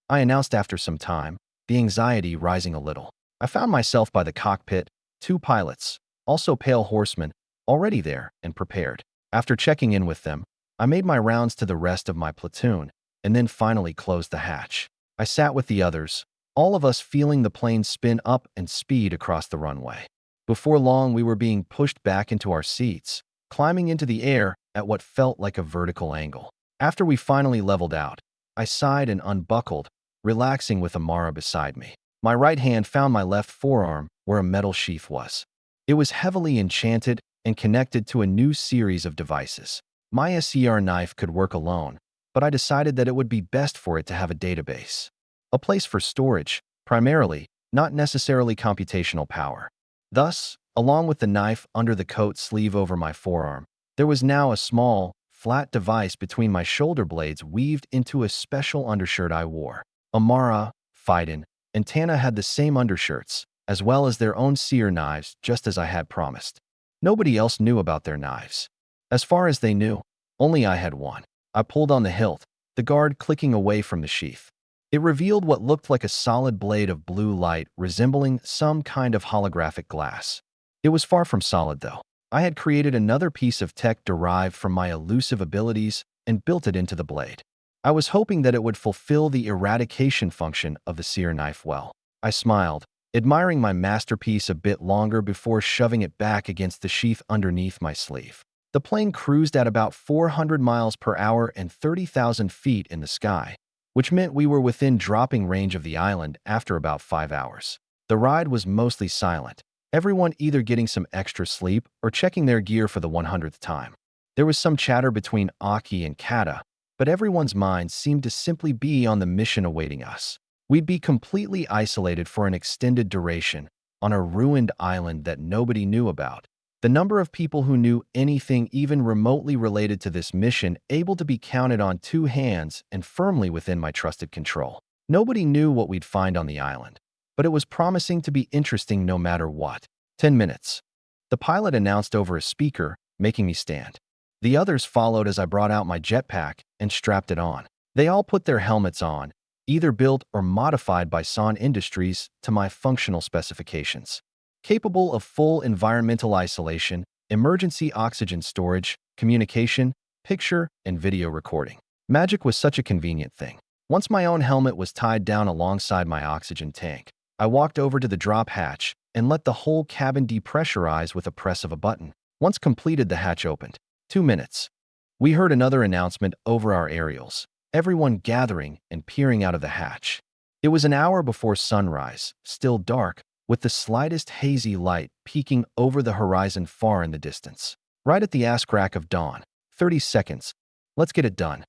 I announced after some time, the anxiety rising a little. I found myself by the cockpit, 2 pilots, also pale horsemen, already there and prepared. After checking in with them, I made my rounds to the rest of my platoon and then finally closed the hatch. I sat with the others, all of us feeling the plane spin up and speed across the runway. Before long, we were being pushed back into our seats, climbing into the air at what felt like a vertical angle. After we finally leveled out, I sighed and unbuckled, relaxing with Amara beside me. My right hand found my left forearm where a metal sheath was. It was heavily enchanted and connected to a new series of devices. My SER knife could work alone, but I decided that it would be best for it to have a database. A place for storage, primarily, not necessarily computational power. Thus, along with the knife under the coat sleeve over my forearm, there was now a small, flat device between my shoulder blades weaved into a special undershirt I wore. Amara, Fiden, and Tana had the same undershirts, as well as their own seer knives, just as I had promised. Nobody else knew about their knives. As far as they knew, only I had one. I pulled on the hilt, the guard clicking away from the sheath. It revealed what looked like a solid blade of blue light resembling some kind of holographic glass. It was far from solid, though. I had created another piece of tech derived from my elusive abilities and built it into the blade. I was hoping that it would fulfill the eradication function of the seer knife well. I smiled, admiring my masterpiece a bit longer before shoving it back against the sheath underneath my sleeve. The plane cruised at about 400 miles per hour and 30,000 feet in the sky, which meant we were within dropping range of the island after about 5 hours. The ride was mostly silent, everyone either getting some extra sleep or checking their gear for the 100th time. There was some chatter between Aki and Kata, but everyone's minds seemed to simply be on the mission awaiting us. We'd be completely isolated for an extended duration, on a ruined island that nobody knew about. The number of people who knew anything even remotely related to this mission able to be counted on 2 hands and firmly within my trusted control. Nobody knew what we'd find on the island, but it was promising to be interesting no matter what. 10 minutes. The pilot announced over a speaker, making me stand. The others followed as I brought out my jetpack and strapped it on. They all put their helmets on, either built or modified by Son Industries to my functional specifications. Capable of full environmental isolation, emergency oxygen storage, communication, picture, and video recording. Magic was such a convenient thing. Once my own helmet was tied down alongside my oxygen tank, I walked over to the drop hatch and let the whole cabin depressurize with a press of a button. Once completed, the hatch opened. 2 minutes. We heard another announcement over our aerials, everyone gathering and peering out of the hatch. It was an hour before sunrise, still dark, with the slightest hazy light peeking over the horizon far in the distance. Right at the ass crack of dawn. 30 seconds. Let's get it done.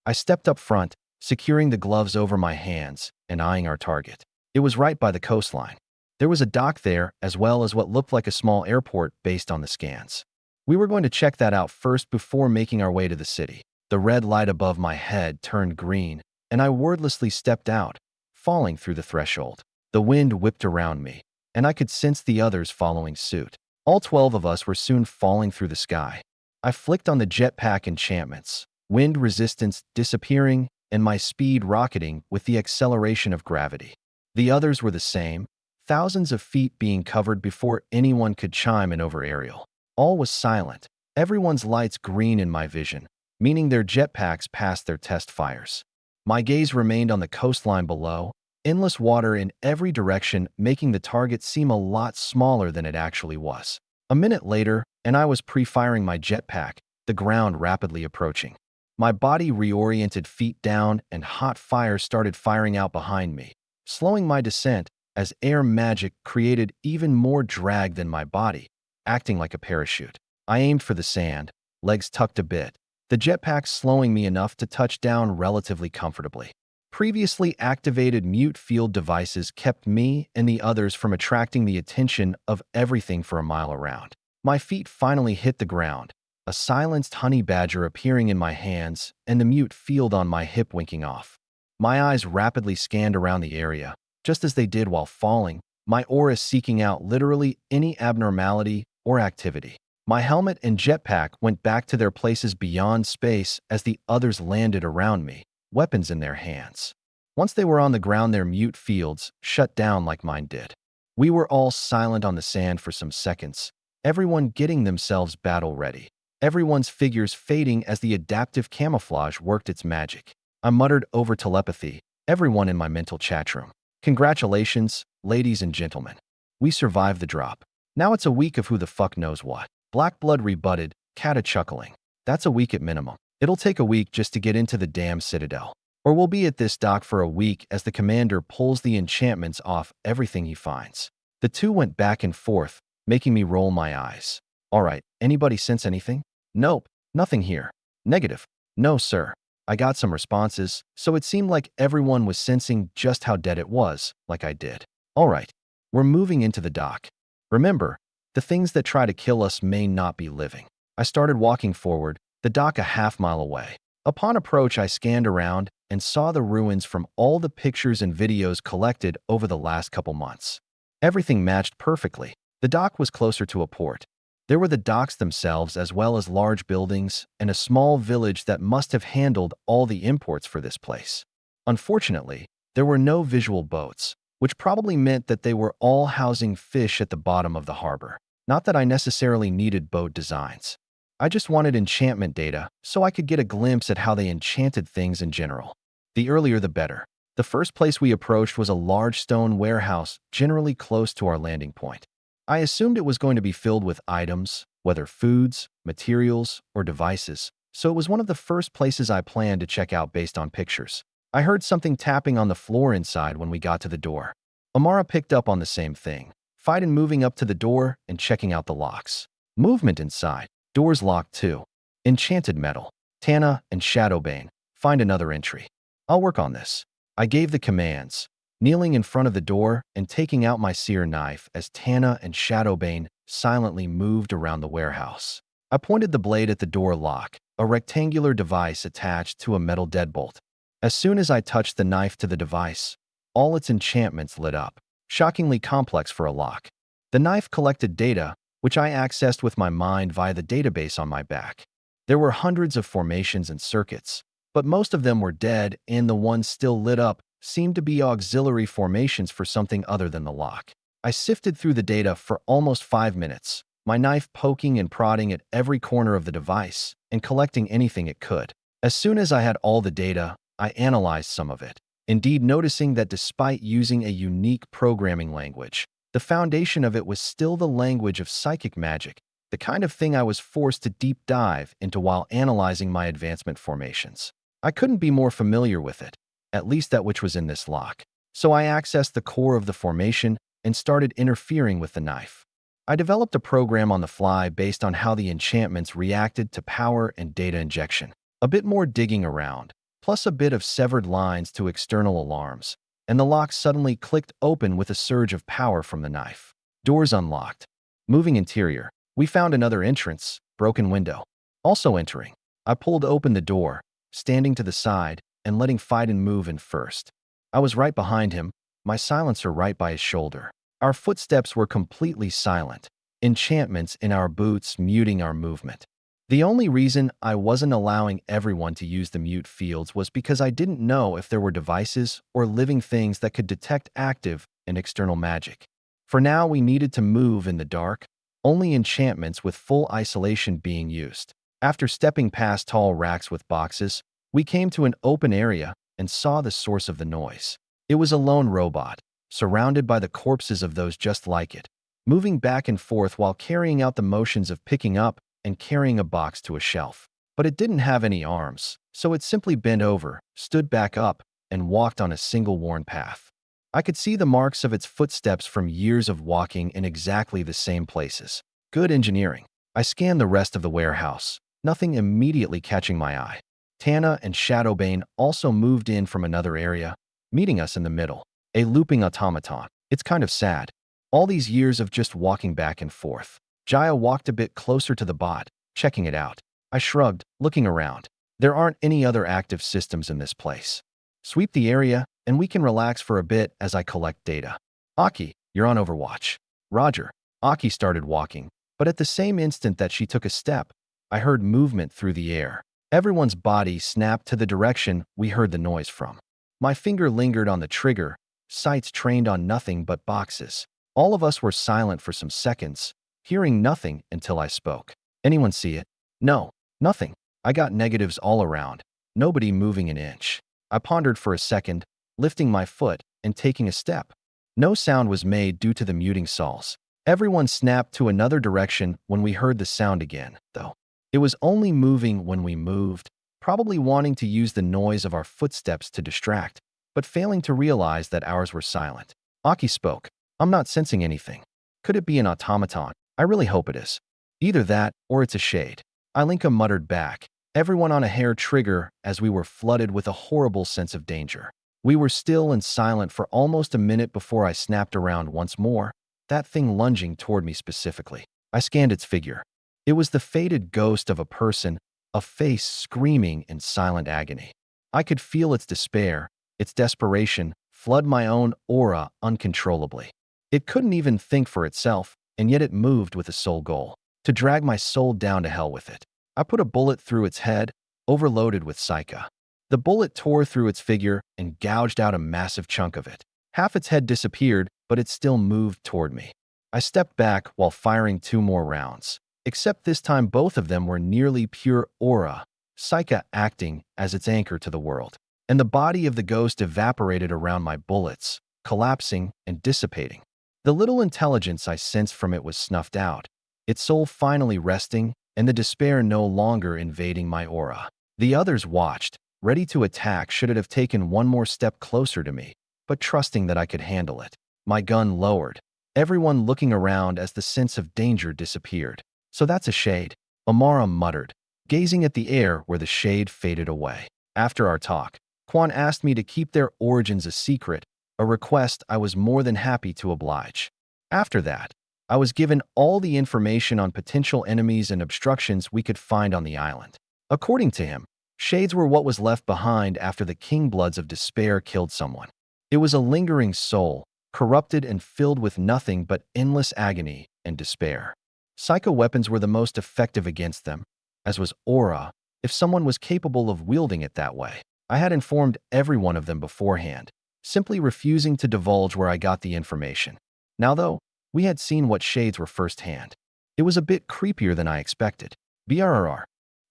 I stepped up front, securing the gloves over my hands and eyeing our target. It was right by the coastline. There was a dock there, as well as what looked like a small airport based on the scans. We were going to check that out first before making our way to the city. The red light above my head turned green, and I wordlessly stepped out, falling through the threshold. The wind whipped around me, and I could sense the others following suit. All 12 of us were soon falling through the sky. I flicked on the jetpack enchantments, wind resistance disappearing, and my speed rocketing with the acceleration of gravity. The others were the same, thousands of feet being covered before anyone could chime in over aerial. All was silent, everyone's lights green in my vision, meaning their jetpacks passed their test fires. My gaze remained on the coastline below, endless water in every direction making the target seem a lot smaller than it actually was. A minute later, and I was pre-firing my jetpack, the ground rapidly approaching. My body reoriented feet down and hot fire started firing out behind me, slowing my descent as air magic created even more drag than my body, acting like a parachute. I aimed for the sand, legs tucked a bit, the jetpack slowing me enough to touch down relatively comfortably. Previously activated mute field devices kept me and the others from attracting the attention of everything for a mile around. My feet finally hit the ground, a silenced honey badger appearing in my hands and the mute field on my hip winking off. My eyes rapidly scanned around the area, just as they did while falling, my aura seeking out literally any abnormality or activity. My helmet and jetpack went back to their places beyond space as the others landed around me, weapons in their hands. Once they were on the ground, their mute fields shut down like mine did. We were all silent on the sand for some seconds, everyone getting themselves battle ready, everyone's figures fading as the adaptive camouflage worked its magic. I muttered over telepathy, everyone in my mental chat room. Congratulations, ladies and gentlemen. We survived the drop. Now it's a week of who the fuck knows what. Black Blood rebutted, Kata chuckling. That's a week at minimum. It'll take a week just to get into the damn citadel. Or we'll be at this dock for a week as the commander pulls the enchantments off everything he finds. The two went back and forth, making me roll my eyes. All right, anybody sense anything? Nope, nothing here. Negative. No, sir. I got some responses, so it seemed like everyone was sensing just how dead it was, like I did. All right, we're moving into the dock. Remember, the things that try to kill us may not be living. I started walking forward, the dock a half-mile away. Upon approach, I scanned around and saw the ruins from all the pictures and videos collected over the last couple months. Everything matched perfectly. The dock was closer to a port. There were the docks themselves as well as large buildings and a small village that must have handled all the imports for this place. Unfortunately, there were no visual boats, which probably meant that they were all housing fish at the bottom of the harbor. Not that I necessarily needed boat designs. I just wanted enchantment data so I could get a glimpse at how they enchanted things in general. The earlier the better. The first place we approached was a large stone warehouse generally close to our landing point. I assumed it was going to be filled with items, whether foods, materials, or devices, so it was one of the first places I planned to check out based on pictures. I heard something tapping on the floor inside when we got to the door. Amara picked up on the same thing, Fiden moving up to the door and checking out the locks. Movement inside. Doors locked too. Enchanted metal. Tana and Shadowbane. Find another entry. I'll work on this. I gave the commands, kneeling in front of the door and taking out my seer knife as Tana and Shadowbane silently moved around the warehouse. I pointed the blade at the door lock, a rectangular device attached to a metal deadbolt. As soon as I touched the knife to the device, all its enchantments lit up, shockingly complex for a lock. The knife collected data, which I accessed with my mind via the database on my back. There were hundreds of formations and circuits, but most of them were dead, and the ones still lit up seemed to be auxiliary formations for something other than the lock. I sifted through the data for almost 5 minutes, my knife poking and prodding at every corner of the device and collecting anything it could. As soon as I had all the data, I analyzed some of it, indeed noticing that despite using a unique programming language, the foundation of it was still the language of psychic magic, the kind of thing I was forced to deep dive into while analyzing my advancement formations. I couldn't be more familiar with it, at least that which was in this lock. So I accessed the core of the formation and started interfering with the knife. I developed a program on the fly based on how the enchantments reacted to power and data injection. A bit more digging around, plus a bit of severed lines to external alarms, and the lock suddenly clicked open with a surge of power from the knife. Doors unlocked. Moving interior, we found another entrance, broken window. Also entering, I pulled open the door, standing to the side and letting Fiden move in first. I was right behind him, my silencer right by his shoulder. Our footsteps were completely silent, enchantments in our boots muting our movement. The only reason I wasn't allowing everyone to use the mute fields was because I didn't know if there were devices or living things that could detect active and external magic. For now, we needed to move in the dark, only enchantments with full isolation being used. After stepping past tall racks with boxes, we came to an open area and saw the source of the noise. It was a lone robot, surrounded by the corpses of those just like it, moving back and forth while carrying out the motions of picking up and carrying a box to a shelf. But it didn't have any arms, so it simply bent over, stood back up, and walked on a single worn path. I could see the marks of its footsteps from years of walking in exactly the same places. Good engineering. I scanned the rest of the warehouse, nothing immediately catching my eye. Tana and Shadowbane also moved in from another area, meeting us in the middle. A looping automaton. It's kind of sad. All these years of just walking back and forth. Jaya walked a bit closer to the bot, checking it out. I shrugged, looking around. There aren't any other active systems in this place. Sweep the area, and we can relax for a bit as I collect data. Aki, you're on Overwatch. Roger. Aki started walking, but at the same instant that she took a step, I heard movement through the air. Everyone's body snapped to the direction we heard the noise from. My finger lingered on the trigger, sights trained on nothing but boxes. All of us were silent for some seconds, hearing nothing until I spoke. Anyone see it? No, nothing. I got negatives all around, nobody moving an inch. I pondered for a second, lifting my foot and taking a step. No sound was made due to the muting saws. Everyone snapped to another direction when we heard the sound again, though. It was only moving when we moved, probably wanting to use the noise of our footsteps to distract, but failing to realize that ours were silent. Aki spoke. I'm not sensing anything. Could it be an automaton? I really hope it is. Either that, or it's a shade. Ilinka muttered back, everyone on a hair trigger as we were flooded with a horrible sense of danger. We were still and silent for almost a minute before I snapped around once more, that thing lunging toward me specifically. I scanned its figure. It was the faded ghost of a person, a face screaming in silent agony. I could feel its despair, its desperation, flood my own aura uncontrollably. It couldn't even think for itself, and yet it moved with a sole goal: to drag my soul down to hell with it. I put a bullet through its head, overloaded with Psycha. The bullet tore through its figure and gouged out a massive chunk of it. Half its head disappeared, but it still moved toward me. I stepped back while firing 2 more rounds, except this time both of them were nearly pure aura, Psycha acting as its anchor to the world. And the body of the ghost evaporated around my bullets, collapsing and dissipating. The little intelligence I sensed from it was snuffed out, its soul finally resting, and the despair no longer invading my aura. The others watched, ready to attack should it have taken one more step closer to me, but trusting that I could handle it. My gun lowered, everyone looking around as the sense of danger disappeared. So that's a shade, Amara muttered, gazing at the air where the shade faded away. After our talk, Quan asked me to keep their origins a secret, a request I was more than happy to oblige. After that, I was given all the information on potential enemies and obstructions we could find on the island. According to him, shades were what was left behind after the Kingbloods of Despair killed someone. It was a lingering soul, corrupted and filled with nothing but endless agony and despair. Psycho weapons were the most effective against them, as was aura, if someone was capable of wielding it that way. I had informed every one of them beforehand, simply refusing to divulge where I got the information. Now though, we had seen what shades were firsthand. It was a bit creepier than I expected. BRR.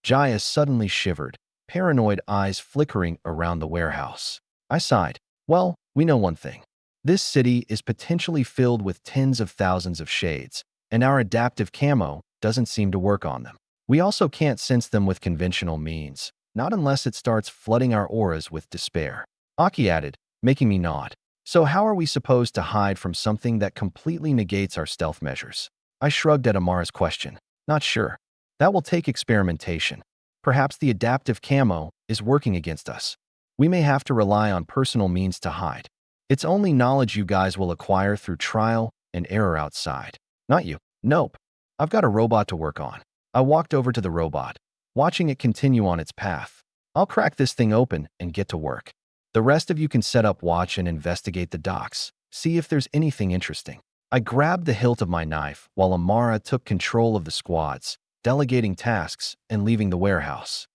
Jaya suddenly shivered, paranoid eyes flickering around the warehouse. I sighed. Well, we know one thing. This city is potentially filled with tens of thousands of shades, and our adaptive camo doesn't seem to work on them. We also can't sense them with conventional means, not unless it starts flooding our auras with despair. Aki added, making me nod. So how are we supposed to hide from something that completely negates our stealth measures? I shrugged at Amara's question. Not sure. That will take experimentation. Perhaps the adaptive camo is working against us. We may have to rely on personal means to hide. It's only knowledge you guys will acquire through trial and error outside. Not you. Nope. I've got a robot to work on. I walked over to the robot, watching it continue on its path. I'll crack this thing open and get to work. The rest of you can set up watch and investigate the docks, see if there's anything interesting. I grabbed the hilt of my knife while Amara took control of the squads, delegating tasks and leaving the warehouse.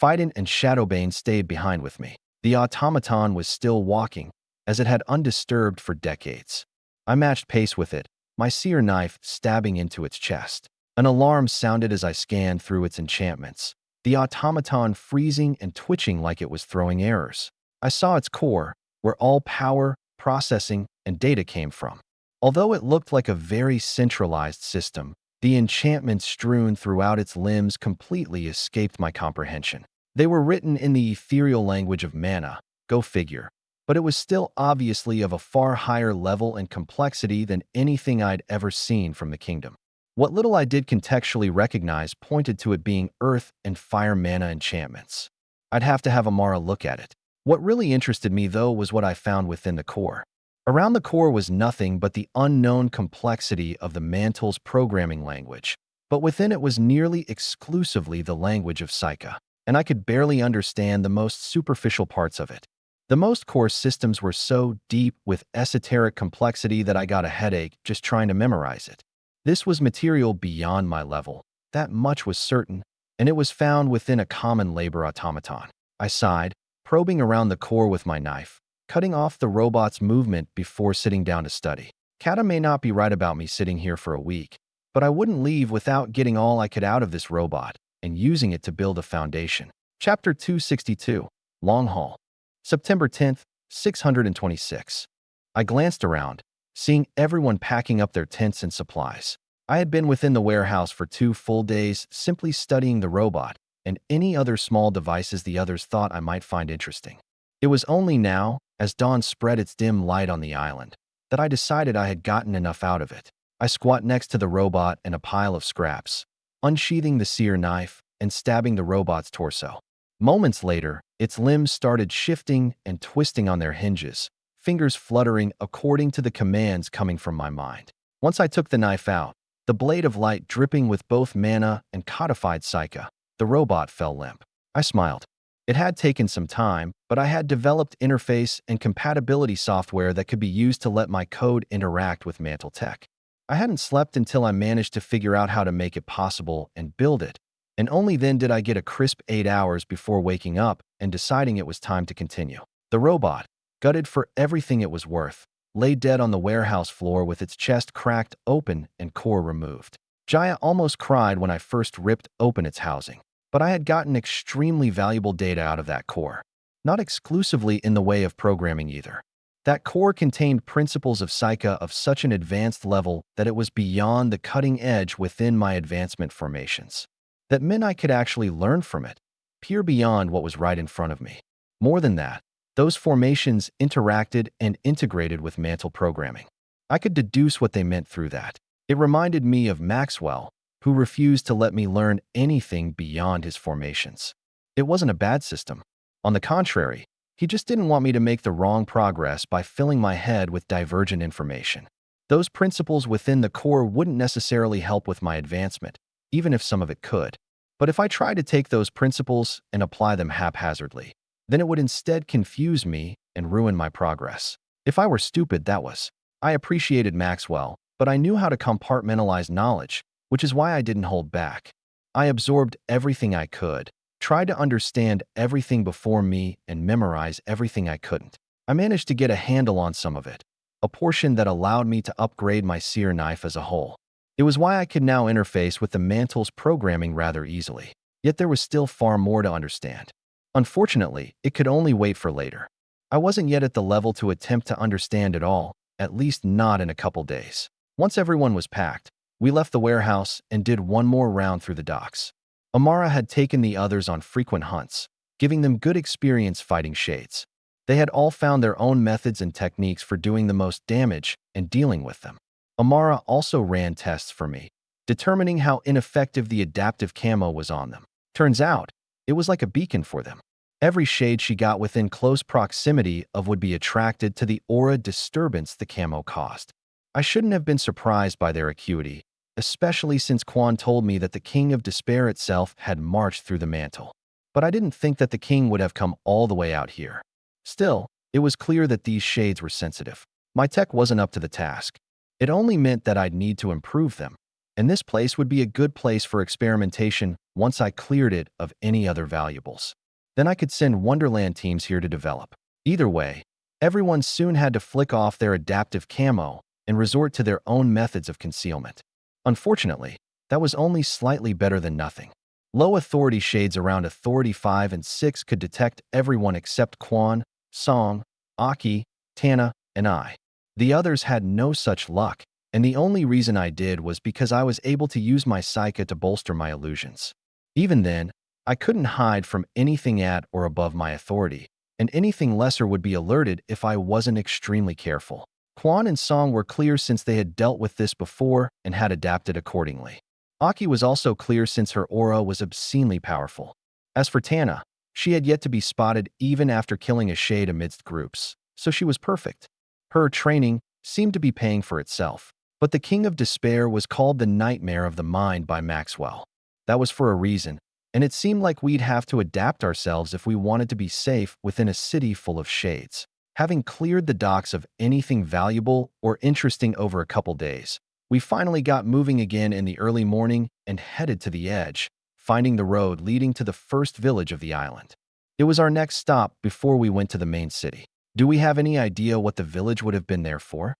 Fiden and Shadowbane stayed behind with me. The automaton was still walking, as it had undisturbed for decades. I matched pace with it, my seer knife stabbing into its chest. An alarm sounded as I scanned through its enchantments, the automaton freezing and twitching like it was throwing errors. I saw its core, where all power, processing, and data came from. Although it looked like a very centralized system, the enchantments strewn throughout its limbs completely escaped my comprehension. They were written in the ethereal language of mana, go figure, but it was still obviously of a far higher level and complexity than anything I'd ever seen from the kingdom. What little I did contextually recognize pointed to it being earth and fire mana enchantments. I'd have to have Amara look at it. What really interested me, though, was what I found within the core. Around the core was nothing but the unknown complexity of the mantle's programming language, but within it was nearly exclusively the language of Psycha, and I could barely understand the most superficial parts of it. The most core systems were so deep with esoteric complexity that I got a headache just trying to memorize it. This was material beyond my level, that much was certain, and it was found within a common labor automaton. I sighed, probing around the core with my knife, cutting off the robot's movement before sitting down to study. Kata may not be right about me sitting here for a week, but I wouldn't leave without getting all I could out of this robot and using it to build a foundation. Chapter 262, Long Haul. September 10th, 626. I glanced around, seeing everyone packing up their tents and supplies. I had been within the warehouse for 2 full days simply studying the robot and any other small devices the others thought I might find interesting. It was only now, as dawn spread its dim light on the island, that I decided I had gotten enough out of it. I squat next to the robot and a pile of scraps, unsheathing the seer knife and stabbing the robot's torso. Moments later, its limbs started shifting and twisting on their hinges, fingers fluttering according to the commands coming from my mind. Once I took the knife out, the blade of light dripping with both mana and codified Psycha, the robot fell limp. I smiled. It had taken some time, but I had developed interface and compatibility software that could be used to let my code interact with Mantle Tech. I hadn't slept until I managed to figure out how to make it possible and build it, and only then did I get a crisp 8 hours before waking up and deciding it was time to continue. The robot, gutted for everything it was worth, lay dead on the warehouse floor with its chest cracked open and core removed. Jaya almost cried when I first ripped open its housing, but I had gotten extremely valuable data out of that core. Not exclusively in the way of programming either. That core contained principles of Psycha of such an advanced level that it was beyond the cutting edge within my advancement formations. That meant I could actually learn from it, peer beyond what was right in front of me. More than that, those formations interacted and integrated with Mantle programming. I could deduce what they meant through that. It reminded me of Maxwell, who refused to let me learn anything beyond his formations. It wasn't a bad system. On the contrary, he just didn't want me to make the wrong progress by filling my head with divergent information. Those principles within the core wouldn't necessarily help with my advancement, even if some of it could. But if I tried to take those principles and apply them haphazardly, then it would instead confuse me and ruin my progress. If I were stupid, that was. I appreciated Maxwell, but I knew how to compartmentalize knowledge, which is why I didn't hold back. I absorbed everything I could, tried to understand everything before me, and memorize everything I couldn't. I managed to get a handle on some of it, a portion that allowed me to upgrade my seer knife as a whole. It was why I could now interface with the Mantle's programming rather easily. Yet there was still far more to understand. Unfortunately, it could only wait for later. I wasn't yet at the level to attempt to understand it all, at least not in a couple days. Once everyone was packed, we left the warehouse and did one more round through the docks. Amara had taken the others on frequent hunts, giving them good experience fighting shades. They had all found their own methods and techniques for doing the most damage and dealing with them. Amara also ran tests for me, determining how ineffective the adaptive camo was on them. Turns out, it was like a beacon for them. Every shade she got within close proximity of would be attracted to the aura disturbance the camo caused. I shouldn't have been surprised by their acuity, especially since Quan told me that the King of Despair itself had marched through the Mantle. But I didn't think that the king would have come all the way out here. Still, it was clear that these shades were sensitive. My tech wasn't up to the task. It only meant that I'd need to improve them, and this place would be a good place for experimentation once I cleared it of any other valuables. Then I could send Wonderland teams here to develop. Either way, everyone soon had to flick off their adaptive camo and resort to their own methods of concealment. Unfortunately, that was only slightly better than nothing. Low authority shades around Authority 5 and 6 could detect everyone except Quan, Song, Aki, Tana, and I. The others had no such luck, and the only reason I did was because I was able to use my Psyche to bolster my illusions. Even then, I couldn't hide from anything at or above my authority, and anything lesser would be alerted if I wasn't extremely careful. Quan and Song were clear since they had dealt with this before and had adapted accordingly. Aki was also clear since her aura was obscenely powerful. As for Tana, she had yet to be spotted even after killing a shade amidst groups, so she was perfect. Her training seemed to be paying for itself, but the King of Despair was called the Nightmare of the Mind by Maxwell. That was for a reason, and it seemed like we'd have to adapt ourselves if we wanted to be safe within a city full of shades. Having cleared the docks of anything valuable or interesting over a couple days, we finally got moving again in the early morning and headed to the edge, finding the road leading to the first village of the island. It was our next stop before we went to the main city. Do we have any idea what the village would have been there for?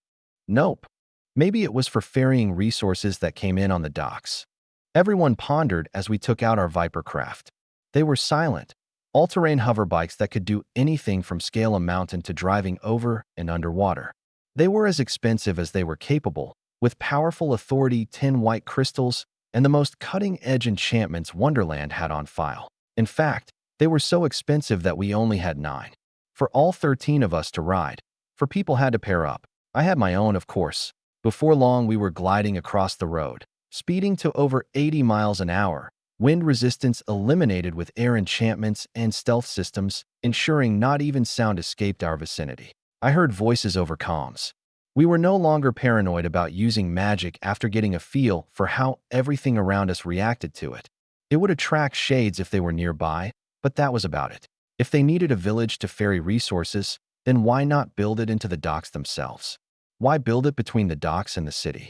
Nope. Maybe it was for ferrying resources that came in on the docks. Everyone pondered as we took out our Viper craft. They were silent, all-terrain hover bikes that could do anything from scale a mountain to driving over and underwater. They were as expensive as they were capable, with powerful authority 10 white crystals and the most cutting-edge enchantments Wonderland had on file. In fact, they were so expensive that we only had 9. For all 13 of us to ride, for people had to pair up. I had my own, of course. Before long, we were gliding across the road, speeding to over 80 miles an hour, wind resistance eliminated with air enchantments and stealth systems, ensuring not even sound escaped our vicinity. I heard voices over comms. We were no longer paranoid about using magic after getting a feel for how everything around us reacted to it. It would attract shades if they were nearby, but that was about it. If they needed a village to ferry resources, then why not build it into the docks themselves? Why build it between the docks and the city?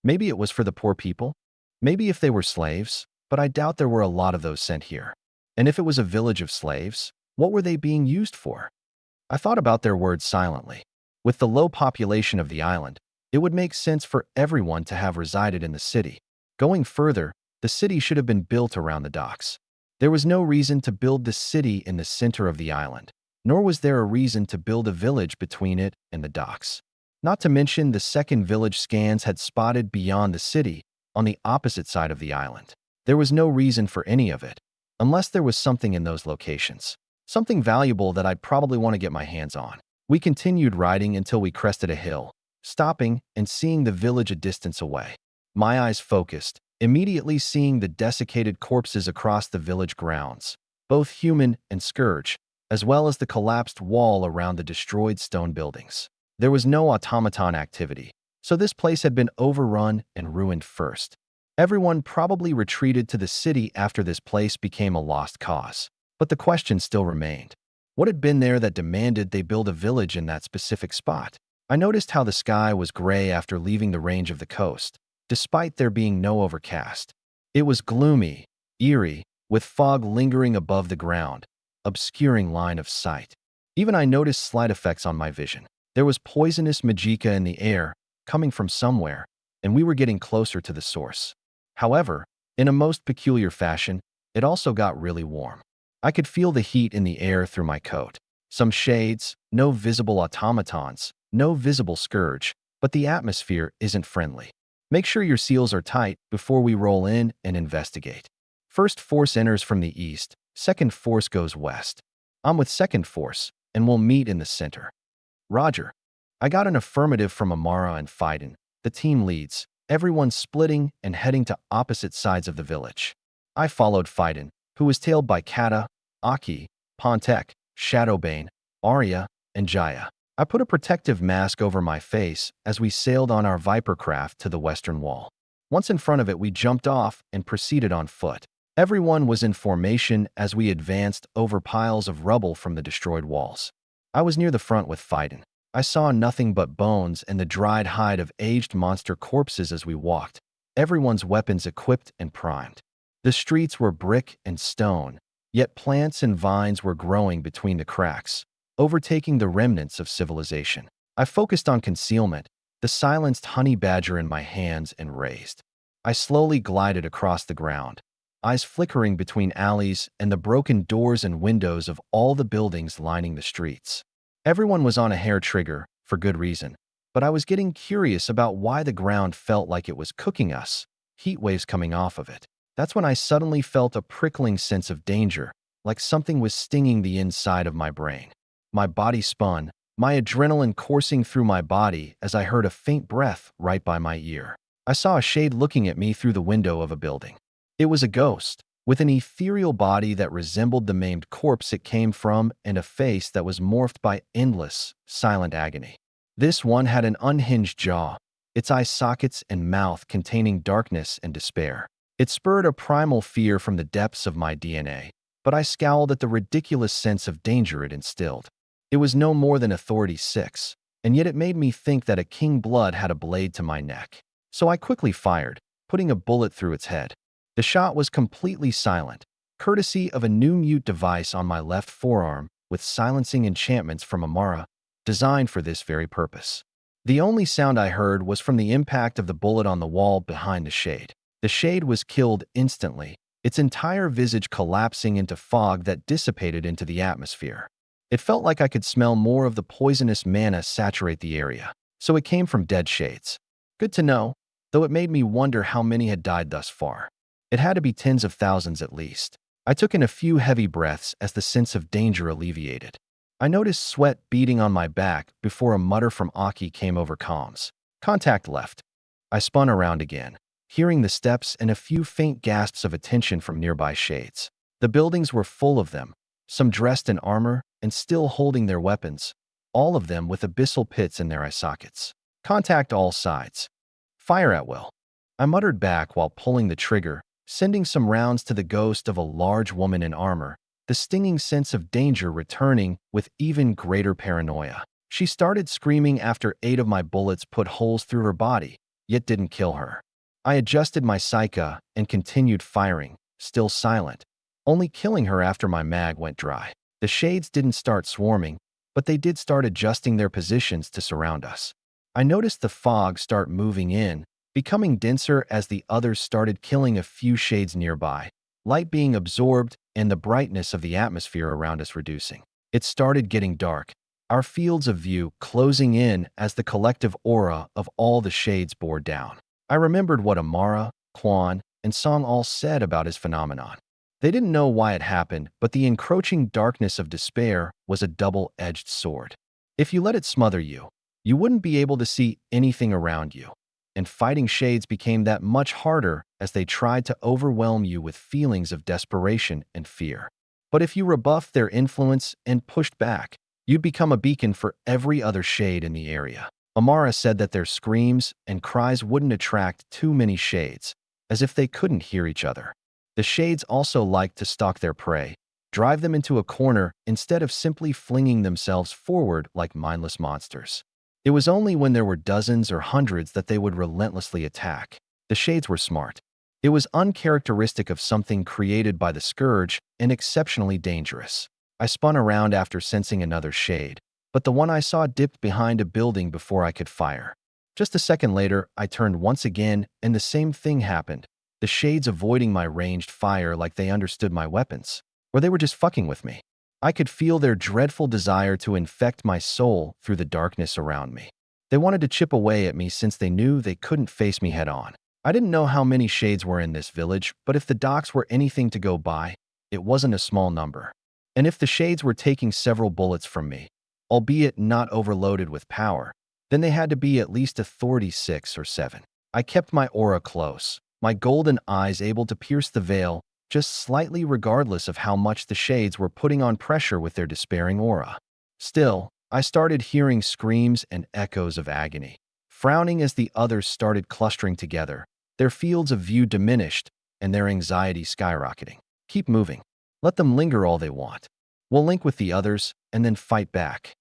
Maybe it was for the poor people? Maybe if they were slaves, but I doubt there were a lot of those sent here. And if it was a village of slaves, what were they being used for? I thought about their words silently. With the low population of the island, it would make sense for everyone to have resided in the city. Going further, the city should have been built around the docks. There was no reason to build the city in the center of the island, nor was there a reason to build a village between it and the docks. Not to mention the second village scans had spotted beyond the city, on the opposite side of the island. There was no reason for any of it, unless there was something in those locations. Something valuable that I'd probably want to get my hands on. We continued riding until we crested a hill, stopping and seeing the village a distance away. My eyes focused, immediately seeing the desiccated corpses across the village grounds, both human and scourge, as well as the collapsed wall around the destroyed stone buildings. There was no automaton activity, so this place had been overrun and ruined first. Everyone probably retreated to the city after this place became a lost cause. But the question still remained. What had been there that demanded they build a village in that specific spot? I noticed how the sky was gray after leaving the range of the coast, despite there being no overcast. It was gloomy, eerie, with fog lingering above the ground, obscuring line of sight. Even I noticed slight effects on my vision. There was poisonous magicka in the air, coming from somewhere, and we were getting closer to the source. However, in a most peculiar fashion, it also got really warm. I could feel the heat in the air through my coat. Some shades, no visible automatons, no visible scourge, but the atmosphere isn't friendly. Make sure your seals are tight before we roll in and investigate. First force enters from the east, second force goes west. I'm with second force, and we'll meet in the center. Roger. I got an affirmative from Amara and Fiden, the team leads, everyone splitting and heading to opposite sides of the village. I followed Fiden, who was tailed by Kata, Aki, Pontek, Shadowbane, Arya, and Jaya. I put a protective mask over my face as we sailed on our Viper craft to the western wall. Once in front of it, we jumped off and proceeded on foot. Everyone was in formation as we advanced over piles of rubble from the destroyed walls. I was near the front with Fiden. I saw nothing but bones and the dried hide of aged monster corpses as we walked, everyone's weapons equipped and primed. The streets were brick and stone, yet plants and vines were growing between the cracks, overtaking the remnants of civilization. I focused on concealment, the silenced honey badger in my hands and raised. I slowly glided across the ground, eyes flickering between alleys and the broken doors and windows of all the buildings lining the streets. Everyone was on a hair trigger, for good reason, but I was getting curious about why the ground felt like it was cooking us, heat waves coming off of it. That's when I suddenly felt a prickling sense of danger, like something was stinging the inside of my brain. My body spun, my adrenaline coursing through my body as I heard a faint breath right by my ear. I saw a shade looking at me through the window of a building. It was a ghost, with an ethereal body that resembled the maimed corpse it came from and a face that was morphed by endless, silent agony. This one had an unhinged jaw, its eye sockets and mouth containing darkness and despair. It spurred a primal fear from the depths of my DNA, but I scowled at the ridiculous sense of danger it instilled. It was no more than Authority 6, and yet it made me think that a king blood had a blade to my neck. So I quickly fired, putting a bullet through its head. The shot was completely silent, courtesy of a new mute device on my left forearm with silencing enchantments from Amara, designed for this very purpose. The only sound I heard was from the impact of the bullet on the wall behind the shade. The shade was killed instantly, its entire visage collapsing into fog that dissipated into the atmosphere. It felt like I could smell more of the poisonous mana saturate the area, so it came from dead shades. Good to know, though it made me wonder how many had died thus far. It had to be tens of thousands at least. I took in a few heavy breaths as the sense of danger alleviated. I noticed sweat beading on my back before a mutter from Aki came over comms. Contact left. I spun around again, hearing the steps and a few faint gasps of attention from nearby shades. The buildings were full of them, some dressed in armor and still holding their weapons, all of them with abyssal pits in their eye sockets. Contact all sides. Fire at will. I muttered back while pulling the trigger, sending some rounds to the ghost of a large woman in armor, the stinging sense of danger returning with even greater paranoia. She started screaming after 8 of my bullets put holes through her body, yet didn't kill her. I adjusted my Psycha and continued firing, still silent, only killing her after my mag went dry. The shades didn't start swarming, but they did start adjusting their positions to surround us. I noticed the fog start moving in, becoming denser as the others started killing a few shades nearby, light being absorbed and the brightness of the atmosphere around us reducing. It started getting dark, our fields of view closing in as the collective aura of all the shades bore down. I remembered what Amara, Quan, and Song all said about his phenomenon. They didn't know why it happened, but the encroaching darkness of despair was a double-edged sword. If you let it smother you, you wouldn't be able to see anything around you, and fighting shades became that much harder as they tried to overwhelm you with feelings of desperation and fear. But if you rebuffed their influence and pushed back, you'd become a beacon for every other shade in the area. Amara said that their screams and cries wouldn't attract too many shades, as if they couldn't hear each other. The shades also liked to stalk their prey, drive them into a corner instead of simply flinging themselves forward like mindless monsters. It was only when there were dozens or hundreds that they would relentlessly attack. The shades were smart. It was uncharacteristic of something created by the Scourge and exceptionally dangerous. I spun around after sensing another shade, but the one I saw dipped behind a building before I could fire. Just a second later, I turned once again and the same thing happened, the shades avoiding my ranged fire like they understood my weapons, or they were just fucking with me. I could feel their dreadful desire to infect my soul through the darkness around me. They wanted to chip away at me since they knew they couldn't face me head-on. I didn't know how many shades were in this village, but if the docks were anything to go by, it wasn't a small number. And if the shades were taking several bullets from me, albeit not overloaded with power, then they had to be at least Authority 6 or 7. I kept my aura close, my golden eyes able to pierce the veil just slightly regardless of how much the shades were putting on pressure with their despairing aura. Still, I started hearing screams and echoes of agony. Frowning as the others started clustering together, their fields of view diminished and their anxiety skyrocketing. Keep moving. Let them linger all they want. We'll link with the others and then fight back.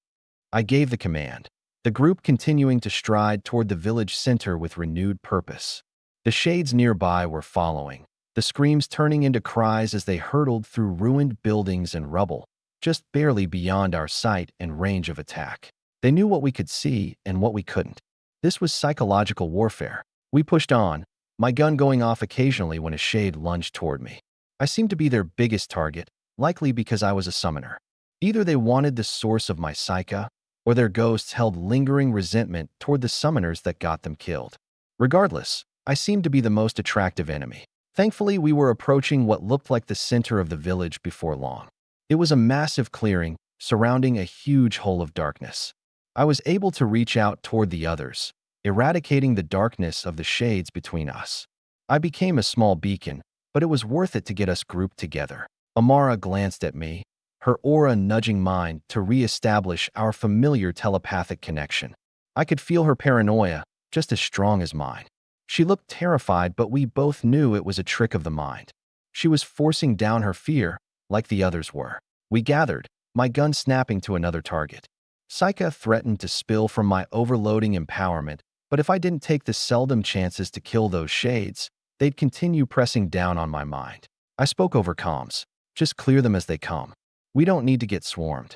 I gave the command, the group continuing to stride toward the village center with renewed purpose. The shades nearby were following, the screams turning into cries as they hurtled through ruined buildings and rubble, just barely beyond our sight and range of attack. They knew what we could see and what we couldn't. This was psychological warfare. We pushed on, my gun going off occasionally when a shade lunged toward me. I seemed to be their biggest target, likely because I was a summoner. Either they wanted the source of my psyche, or their ghosts held lingering resentment toward the summoners that got them killed. Regardless, I seemed to be the most attractive enemy. Thankfully, we were approaching what looked like the center of the village before long. It was a massive clearing, surrounding a huge hole of darkness. I was able to reach out toward the others, eradicating the darkness of the shades between us. I became a small beacon, but it was worth it to get us grouped together. Amara glanced at me, her aura nudging mine to re-establish our familiar telepathic connection. I could feel her paranoia, just as strong as mine. She looked terrified, but we both knew it was a trick of the mind. She was forcing down her fear, like the others were. We gathered, my gun snapping to another target. Psyche threatened to spill from my overloading empowerment, but if I didn't take the seldom chances to kill those shades, they'd continue pressing down on my mind. I spoke over comms. Just clear them as they come. We don't need to get swarmed.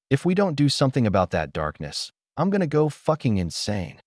If we don't do something about that darkness, I'm gonna go fucking insane.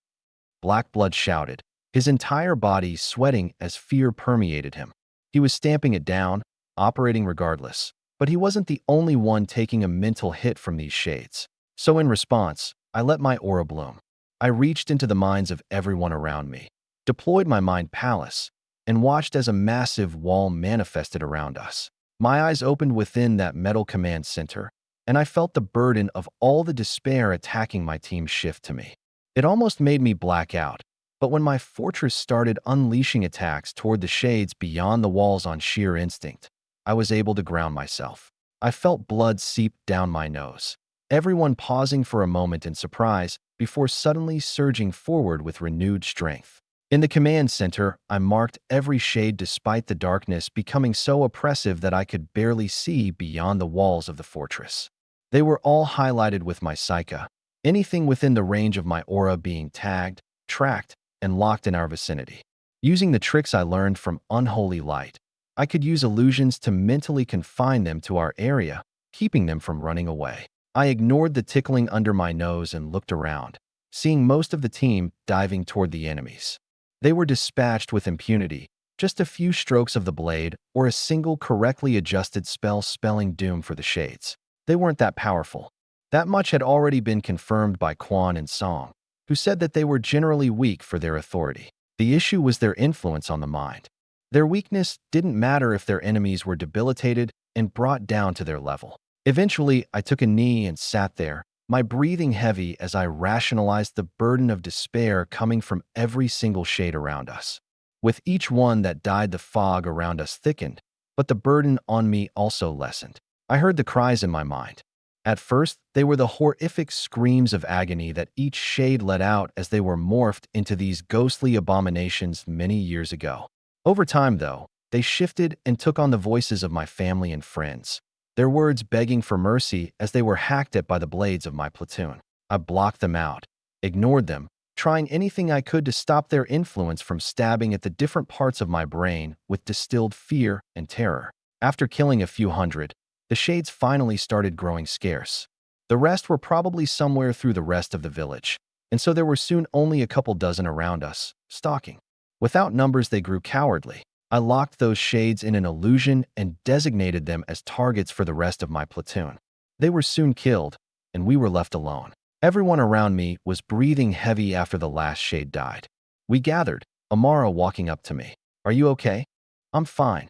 Blackblood shouted, his entire body sweating as fear permeated him. He was stamping it down, operating regardless, but he wasn't the only one taking a mental hit from these shades. So in response, I let my aura bloom. I reached into the minds of everyone around me, deployed my mind palace, and watched as a massive wall manifested around us. My eyes opened within that metal command center, and I felt the burden of all the despair attacking my team shift to me. It almost made me black out, but when my fortress started unleashing attacks toward the shades beyond the walls on sheer instinct, I was able to ground myself. I felt blood seep down my nose, everyone pausing for a moment in surprise before suddenly surging forward with renewed strength. In the command center, I marked every shade despite the darkness becoming so oppressive that I could barely see beyond the walls of the fortress. They were all highlighted with my psyche, anything within the range of my aura being tagged, tracked, and locked in our vicinity. Using the tricks I learned from Unholy Light, I could use illusions to mentally confine them to our area, keeping them from running away. I ignored the tickling under my nose and looked around, seeing most of the team diving toward the enemies. They were dispatched with impunity, just a few strokes of the blade or a single correctly adjusted spell spelling doom for the shades. They weren't that powerful. That much had already been confirmed by Quan and Song, who said that they were generally weak for their authority. The issue was their influence on the mind. Their weakness didn't matter if their enemies were debilitated and brought down to their level. Eventually, I took a knee and sat there, my breathing heavy as I rationalized the burden of despair coming from every single shade around us. With each one that died, the fog around us thickened, but the burden on me also lessened. I heard the cries in my mind. At first, they were the horrific screams of agony that each shade let out as they were morphed into these ghostly abominations many years ago. Over time, though, they shifted and took on the voices of my family and friends, their words begging for mercy as they were hacked at by the blades of my platoon. I blocked them out, ignored them, trying anything I could to stop their influence from stabbing at the different parts of my brain with distilled fear and terror. After killing a few hundred, the shades finally started growing scarce. The rest were probably somewhere through the rest of the village, and so there were soon only a couple dozen around us, stalking. Without numbers, they grew cowardly. I locked those shades in an illusion and designated them as targets for the rest of my platoon. They were soon killed, and we were left alone. Everyone around me was breathing heavy after the last shade died. We gathered, Amara walking up to me. "Are you okay?" "I'm fine."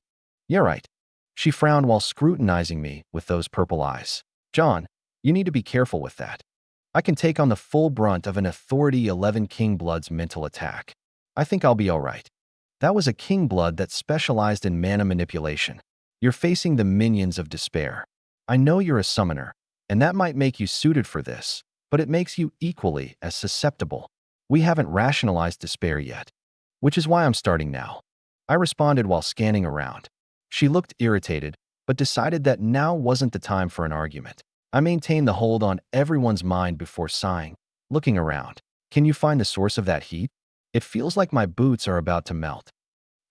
"You're right." She frowned while scrutinizing me with those purple eyes. "John, you need to be careful with that. I can take on the full brunt of an Authority 11 King Blood's mental attack. I think I'll be all right." That was a King Blood that specialized in mana manipulation. You're facing the minions of despair. I know you're a summoner, and that might make you suited for this, but it makes you equally as susceptible. We haven't rationalized despair yet, which is why I'm starting now. I responded while scanning around. She looked irritated, but decided that now wasn't the time for an argument. I maintained the hold on everyone's mind before sighing, looking around. "Can you find the source of that heat? It feels like my boots are about to melt."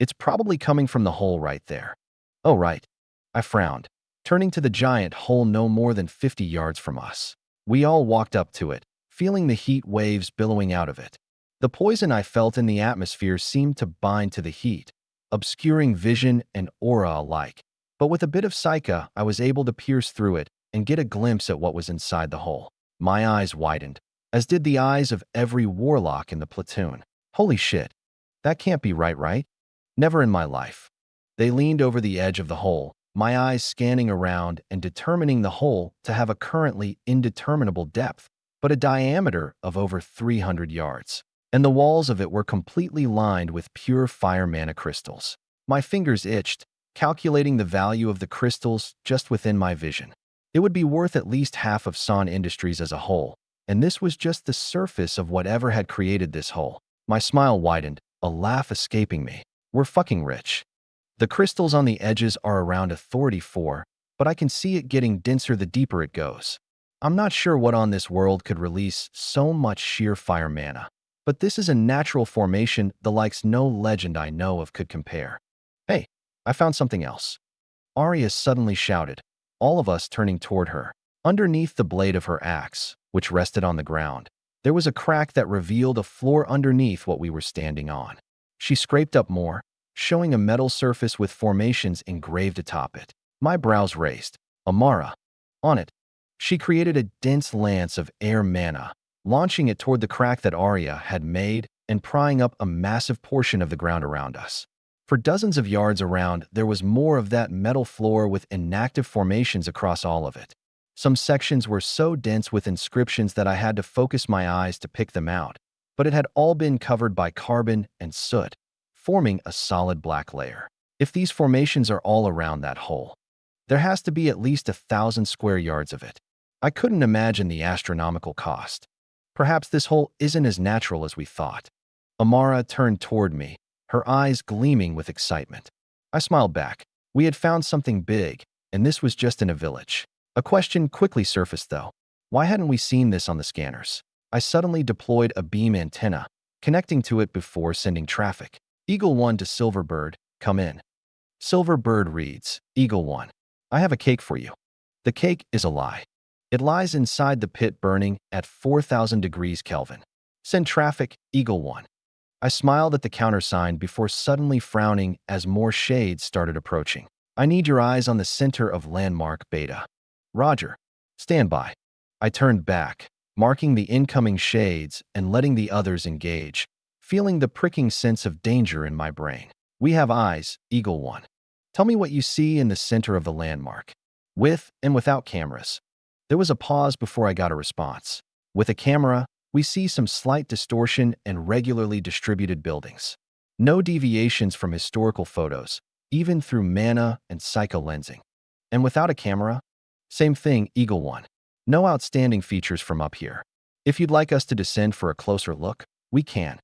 "It's probably coming from the hole right there." "Oh, right." I frowned, turning to the giant hole no more than 50 yards from us. We all walked up to it, feeling the heat waves billowing out of it. The poison I felt in the atmosphere seemed to bind to the heat, obscuring vision and aura alike. But with a bit of psyche, I was able to pierce through it and get a glimpse at what was inside the hole. My eyes widened, as did the eyes of every warlock in the platoon. Holy shit. That can't be right? Never in my life. They leaned over the edge of the hole, my eyes scanning around and determining the hole to have a currently indeterminable depth, but a diameter of over 300 yards. And the walls of it were completely lined with pure fire mana crystals. My fingers itched, calculating the value of the crystals just within my vision. It would be worth at least half of Son Industries as a whole, and this was just the surface of whatever had created this hole. My smile widened, a laugh escaping me. We're fucking rich. The crystals on the edges are around Authority 4, but I can see it getting denser the deeper it goes. I'm not sure what on this world could release so much sheer fire mana, but this is a natural formation the likes no legend I know of could compare. Hey, I found something else. Arya suddenly shouted, all of us turning toward her. Underneath the blade of her axe, which rested on the ground, there was a crack that revealed a floor underneath what we were standing on. She scraped up more, showing a metal surface with formations engraved atop it. My brows raised. Amara. On it, she created a dense lance of air mana, launching it toward the crack that Arya had made and prying up a massive portion of the ground around us. For dozens of yards around, there was more of that metal floor with inactive formations across all of it. Some sections were so dense with inscriptions that I had to focus my eyes to pick them out, but it had all been covered by carbon and soot, forming a solid black layer. If these formations are all around that hole, there has to be at least 1,000 square yards of it. I couldn't imagine the astronomical cost. Perhaps this hole isn't as natural as we thought. Amara turned toward me, her eyes gleaming with excitement. I smiled back. We had found something big, and this was just in a village. A question quickly surfaced, though. Why hadn't we seen this on the scanners? I suddenly deployed a beam antenna, connecting to it before sending traffic. Eagle 1 to Silverbird, come in. Silverbird reads, Eagle 1. I have a cake for you. The cake is a lie. It lies inside the pit burning at 4,000 degrees Kelvin. Send traffic, Eagle 1. I smiled at the countersign before suddenly frowning as more shades started approaching. I need your eyes on the center of landmark Beta. Roger. Stand by. I turned back, marking the incoming shades and letting the others engage, feeling the pricking sense of danger in my brain. We have eyes, Eagle 1. Tell me what you see in the center of the landmark. With and without cameras. There was a pause before I got a response. With a camera, we see some slight distortion and regularly distributed buildings. No deviations from historical photos, even through mana and psycho-lensing. And without a camera? Same thing, Eagle 1. No outstanding features from up here. If you'd like us to descend for a closer look, we can.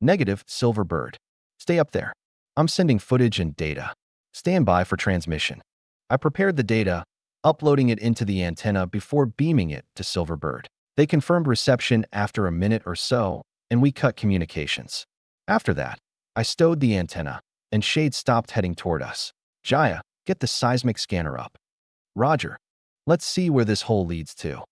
Negative, Silverbird. Stay up there. I'm sending footage and data. Stand by for transmission. I prepared the data, uploading it into the antenna before beaming it to Silverbird. They confirmed reception after a minute or so, and we cut communications. After that, I stowed the antenna, and Shade stopped heading toward us. Jaya, get the seismic scanner up. Roger. Let's see where this hole leads to.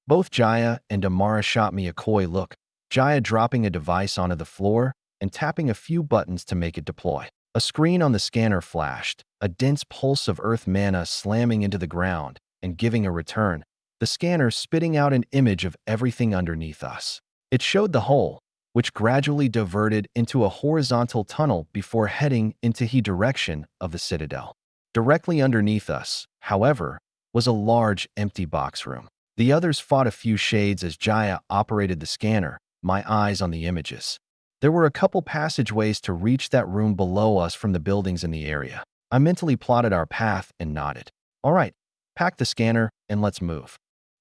Both Jaya and Amara shot me a coy look, Jaya dropping a device onto the floor and tapping a few buttons to make it deploy. A screen on the scanner flashed, a dense pulse of earth mana slamming into the ground and giving a return, the scanner spitting out an image of everything underneath us. It showed the hole, which gradually diverted into a horizontal tunnel before heading into the direction of the citadel. Directly underneath us, however, was a large, empty box room. The others fought a few shades as Jaya operated the scanner, my eyes on the images. There were a couple passageways to reach that room below us from the buildings in the area. I mentally plotted our path and nodded. All right, pack the scanner and let's move.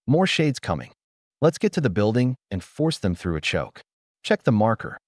More shades coming. Let's get to the building and force them through a choke. Check the marker.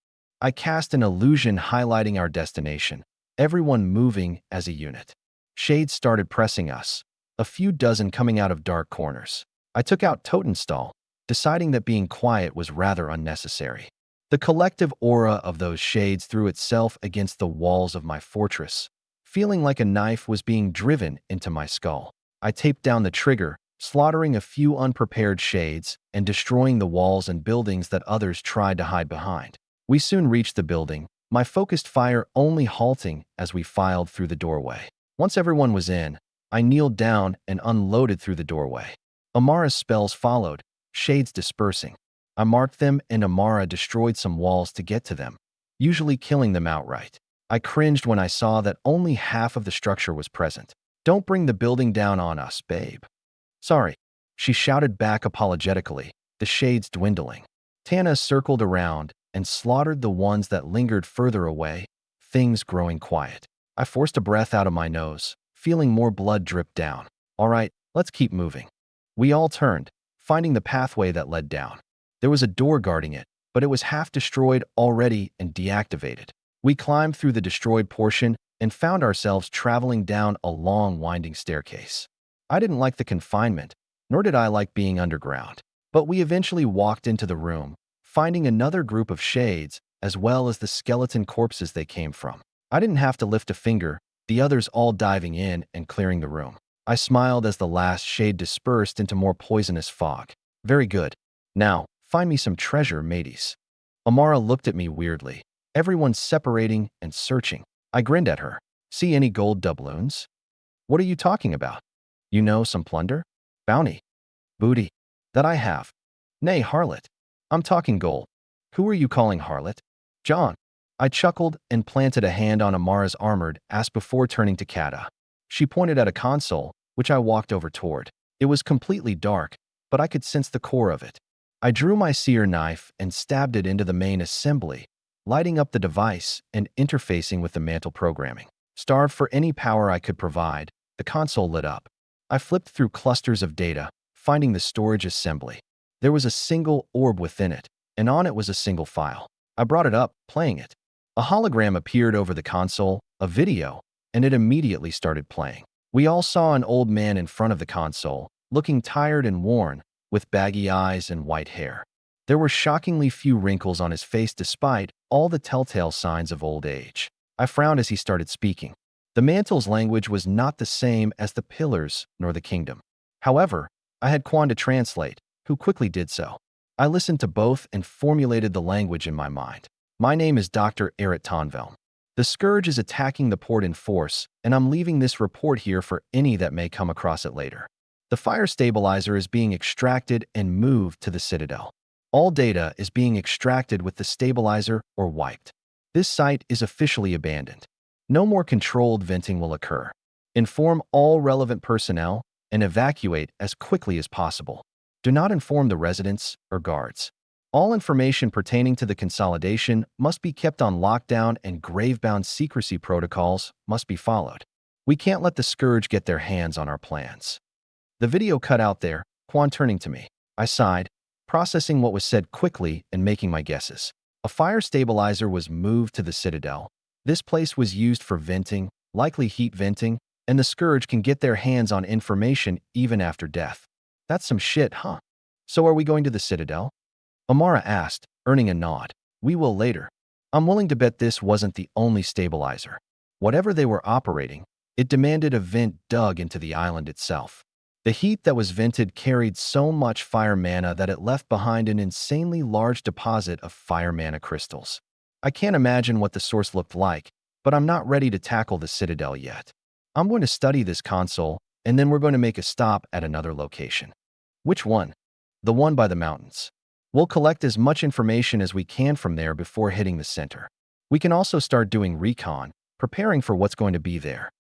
I cast an illusion highlighting our destination, everyone moving as a unit. Shades started pressing us, a few dozen coming out of dark corners. I took out Totenstall, deciding that being quiet was rather unnecessary. The collective aura of those shades threw itself against the walls of my fortress, feeling like a knife was being driven into my skull. I taped down the trigger, slaughtering a few unprepared shades and destroying the walls and buildings that others tried to hide behind. We soon reached the building, my focused fire only halting as we filed through the doorway. Once everyone was in, I kneeled down and unloaded through the doorway. Amara's spells followed, shades dispersing. I marked them and Amara destroyed some walls to get to them, usually killing them outright. I cringed when I saw that only half of the structure was present. "Don't bring the building down on us, babe." "Sorry," she shouted back apologetically, the shades dwindling. Tana circled around and slaughtered the ones that lingered further away, things growing quiet. I forced a breath out of my nose, feeling more blood drip down. "All right, let's keep moving." We all turned, finding the pathway that led down. There was a door guarding it, but it was half destroyed already and deactivated. We climbed through the destroyed portion and found ourselves traveling down a long, winding staircase. I didn't like the confinement, nor did I like being underground. But we eventually walked into the room, finding another group of shades, as well as the skeleton corpses they came from. I didn't have to lift a finger, the others all diving in and clearing the room. I smiled as the last shade dispersed into more poisonous fog. "Very good. Now, find me some treasure, mateys." Amara looked at me weirdly. Everyone's separating and searching. I grinned at her. "See any gold doubloons?" "What are you talking about?" "You know, some plunder? Bounty? Booty?" "That I have." "Nay, harlot. I'm talking gold." "Who are you calling harlot?" "John." I chuckled and planted a hand on Amara's armored ass before turning to Kata. She pointed at a console, which I walked over toward. It was completely dark, but I could sense the core of it. I drew my seer knife and stabbed it into the main assembly, lighting up the device and interfacing with the mantle programming. Starved for any power I could provide, the console lit up. I flipped through clusters of data, finding the storage assembly. There was a single orb within it, and on it was a single file. I brought it up, playing it. A hologram appeared over the console, a video, and it immediately started playing. We all saw an old man in front of the console, looking tired and worn, with baggy eyes and white hair. There were shockingly few wrinkles on his face despite all the telltale signs of old age. I frowned as he started speaking. The mantle's language was not the same as the pillars nor the kingdom. However, I had Quan to translate, who quickly did so. I listened to both and formulated the language in my mind. "My name is Dr. Erit Tonvelm. The Scourge is attacking the port in force, and I'm leaving this report here for any that may come across it later. The fire stabilizer is being extracted and moved to the Citadel. All data is being extracted with the stabilizer or wiped. This site is officially abandoned. No more controlled venting will occur. Inform all relevant personnel and evacuate as quickly as possible. Do not inform the residents or guards. All information pertaining to the consolidation must be kept on lockdown and gravebound secrecy protocols must be followed. We can't let the Scourge get their hands on our plans." The video cut out there, Quan turning to me. I sighed, processing what was said quickly and making my guesses. A fire stabilizer was moved to the Citadel. This place was used for venting, likely heat venting, and the Scourge can get their hands on information even after death. That's some shit, huh? "So are we going to the Citadel?" Amara asked, earning a nod. "We will later. I'm willing to bet this wasn't the only stabilizer. Whatever they were operating, it demanded a vent dug into the island itself. The heat that was vented carried so much fire mana that it left behind an insanely large deposit of fire mana crystals. I can't imagine what the source looked like, but I'm not ready to tackle the Citadel yet. I'm going to study this console, and then we're going to make a stop at another location." "Which one?" "The one by the mountains. We'll collect as much information as we can from there before hitting the center. We can also start doing recon, preparing for what's going to be there."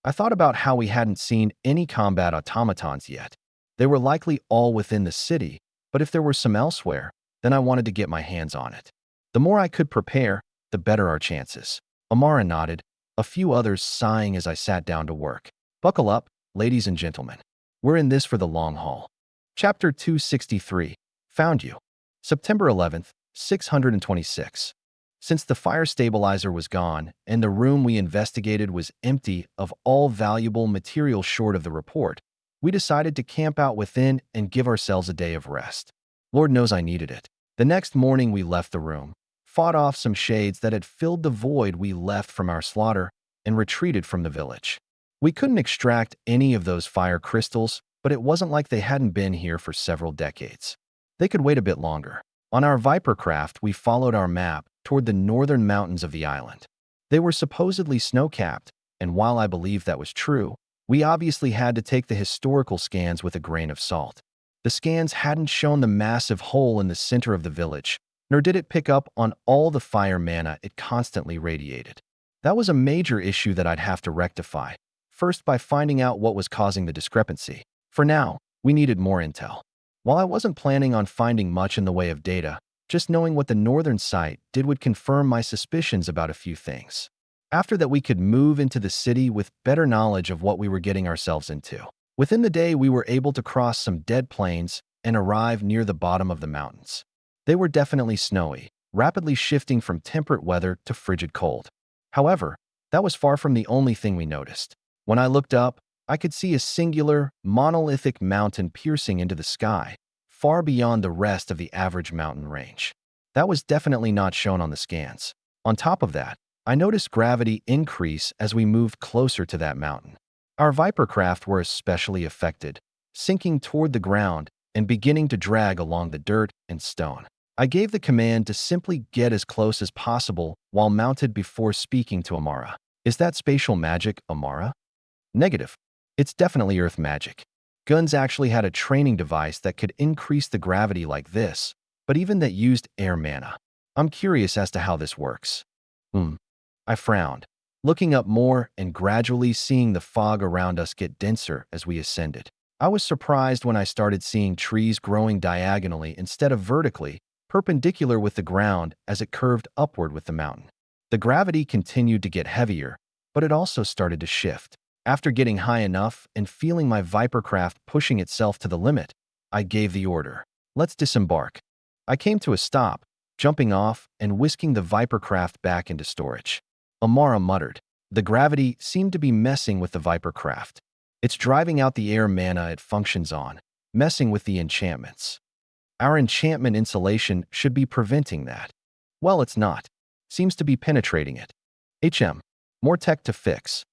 I thought about how we hadn't seen any combat automatons yet. They were likely all within the city, but if there were some elsewhere, then I wanted to get my hands on it. The more I could prepare, the better our chances. Amara nodded, a few others sighing as I sat down to work. Buckle up, ladies and gentlemen. We're in this for the long haul. Chapter 263. Found You. September 11th, 626. Since the fire stabilizer was gone and the room we investigated was empty of all valuable material short of the report, we decided to camp out within and give ourselves a day of rest. Lord knows I needed it. The next morning we left the room, fought off some shades that had filled the void we left from our slaughter, and retreated from the village. We couldn't extract any of those fire crystals, but it wasn't like they hadn't been here for several decades. They could wait a bit longer. On our Viper craft, we followed our map toward the northern mountains of the island. They were supposedly snow-capped, and while I believe that was true, we obviously had to take the historical scans with a grain of salt. The scans hadn't shown the massive hole in the center of the village, nor did it pick up on all the fire mana it constantly radiated. That was a major issue that I'd have to rectify, first by finding out what was causing the discrepancy. For now, we needed more intel. While I wasn't planning on finding much in the way of data, just knowing what the northern site did would confirm my suspicions about a few things. After that, we could move into the city with better knowledge of what we were getting ourselves into. Within the day, we were able to cross some dead plains and arrive near the bottom of the mountains. They were definitely snowy, rapidly shifting from temperate weather to frigid cold. However, that was far from the only thing we noticed. When I looked up, I could see a singular, monolithic mountain piercing into the sky, far beyond the rest of the average mountain range. That was definitely not shown on the scans. On top of that, I noticed gravity increase as we moved closer to that mountain. Our Viper craft were especially affected, sinking toward the ground and beginning to drag along the dirt and stone. I gave the command to simply get as close as possible while mounted before speaking to Amara. Is that spatial magic, Amara? Negative. It's definitely Earth magic. Guns actually had a training device that could increase the gravity like this, but even that used air mana. I'm curious as to how this works. I frowned, looking up more and gradually seeing the fog around us get denser as we ascended. I was surprised when I started seeing trees growing diagonally instead of vertically, perpendicular with the ground as it curved upward with the mountain. The gravity continued to get heavier, but it also started to shift. After getting high enough and feeling my Viper craft pushing itself to the limit, I gave the order. Let's disembark. I came to a stop, jumping off and whisking the Viper craft back into storage. Amara muttered. The gravity seemed to be messing with the Viper craft. It's driving out the air mana it functions on, messing with the enchantments. Our enchantment insulation should be preventing that. Well, it's not. Seems to be penetrating it. More tech to fix.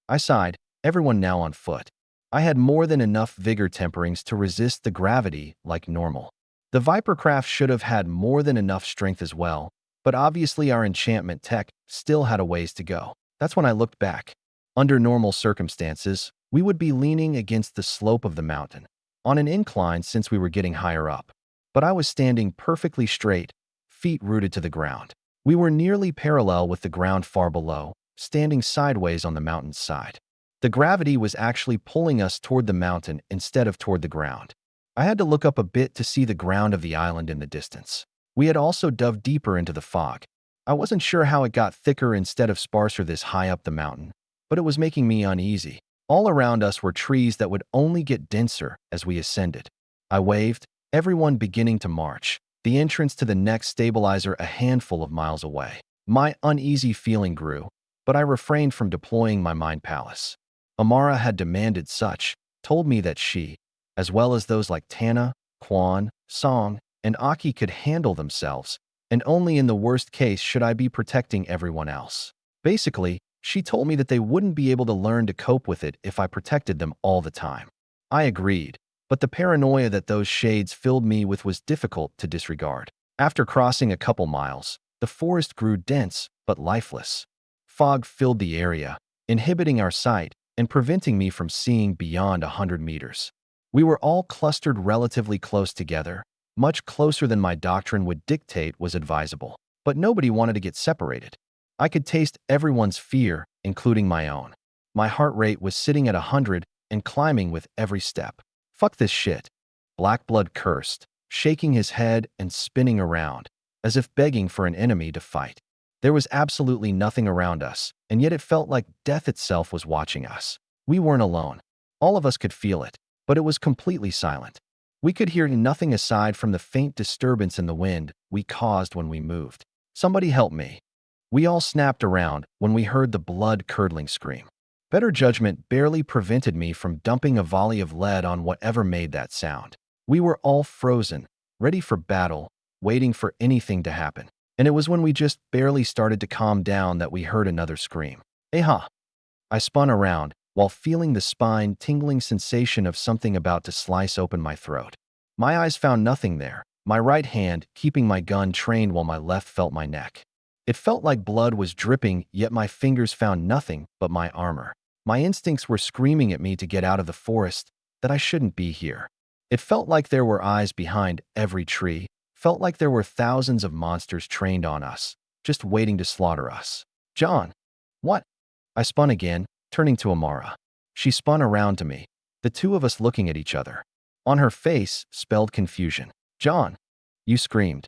I sighed, everyone now on foot. I had more than enough vigor temperings to resist the gravity like normal. The Viper craft should have had more than enough strength as well, but obviously our enchantment tech still had a ways to go. That's when I looked back. Under normal circumstances, we would be leaning against the slope of the mountain, on an incline since we were getting higher up. But I was standing perfectly straight, feet rooted to the ground. We were nearly parallel with the ground far below, standing sideways on the mountain's side. The gravity was actually pulling us toward the mountain instead of toward the ground. I had to look up a bit to see the ground of the island in the distance. We had also dove deeper into the fog. I wasn't sure how it got thicker instead of sparser this high up the mountain, but it was making me uneasy. All around us were trees that would only get denser as we ascended. I waved, everyone beginning to march, the entrance to the next stabilizer a handful of miles away. My uneasy feeling grew, but I refrained from deploying my mind palace. Amara had demanded such, told me that she, as well as those like Tana, Quan, Song, and Aki could handle themselves, and only in the worst case should I be protecting everyone else. Basically, she told me that they wouldn't be able to learn to cope with it if I protected them all the time. I agreed, but the paranoia that those shades filled me with was difficult to disregard. After crossing a couple miles, the forest grew dense but lifeless. Fog filled the area, inhibiting our sight and preventing me from seeing beyond 100 meters. We were all clustered relatively close together, much closer than my doctrine would dictate was advisable. But nobody wanted to get separated. I could taste everyone's fear, including my own. My heart rate was sitting at 100 and climbing with every step. Fuck this shit. Blackblood cursed, shaking his head and spinning around, as if begging for an enemy to fight. There was absolutely nothing around us, and yet it felt like death itself was watching us. We weren't alone. All of us could feel it, but it was completely silent. We could hear nothing aside from the faint disturbance in the wind we caused when we moved. Somebody help me. We all snapped around when we heard the blood-curdling scream. Better judgment barely prevented me from dumping a volley of lead on whatever made that sound. We were all frozen, ready for battle, waiting for anything to happen. And it was when we just barely started to calm down that we heard another scream. Eha! I spun around, while feeling the spine-tingling sensation of something about to slice open my throat. My eyes found nothing there, my right hand keeping my gun trained while my left felt my neck. It felt like blood was dripping, yet my fingers found nothing but my armor. My instincts were screaming at me to get out of the forest, that I shouldn't be here. It felt like there were eyes behind every tree, felt like there were thousands of monsters trained on us, just waiting to slaughter us. John. What? I spun again, turning to Amara. She spun around to me, the two of us looking at each other. On her face spelled confusion. John. You screamed.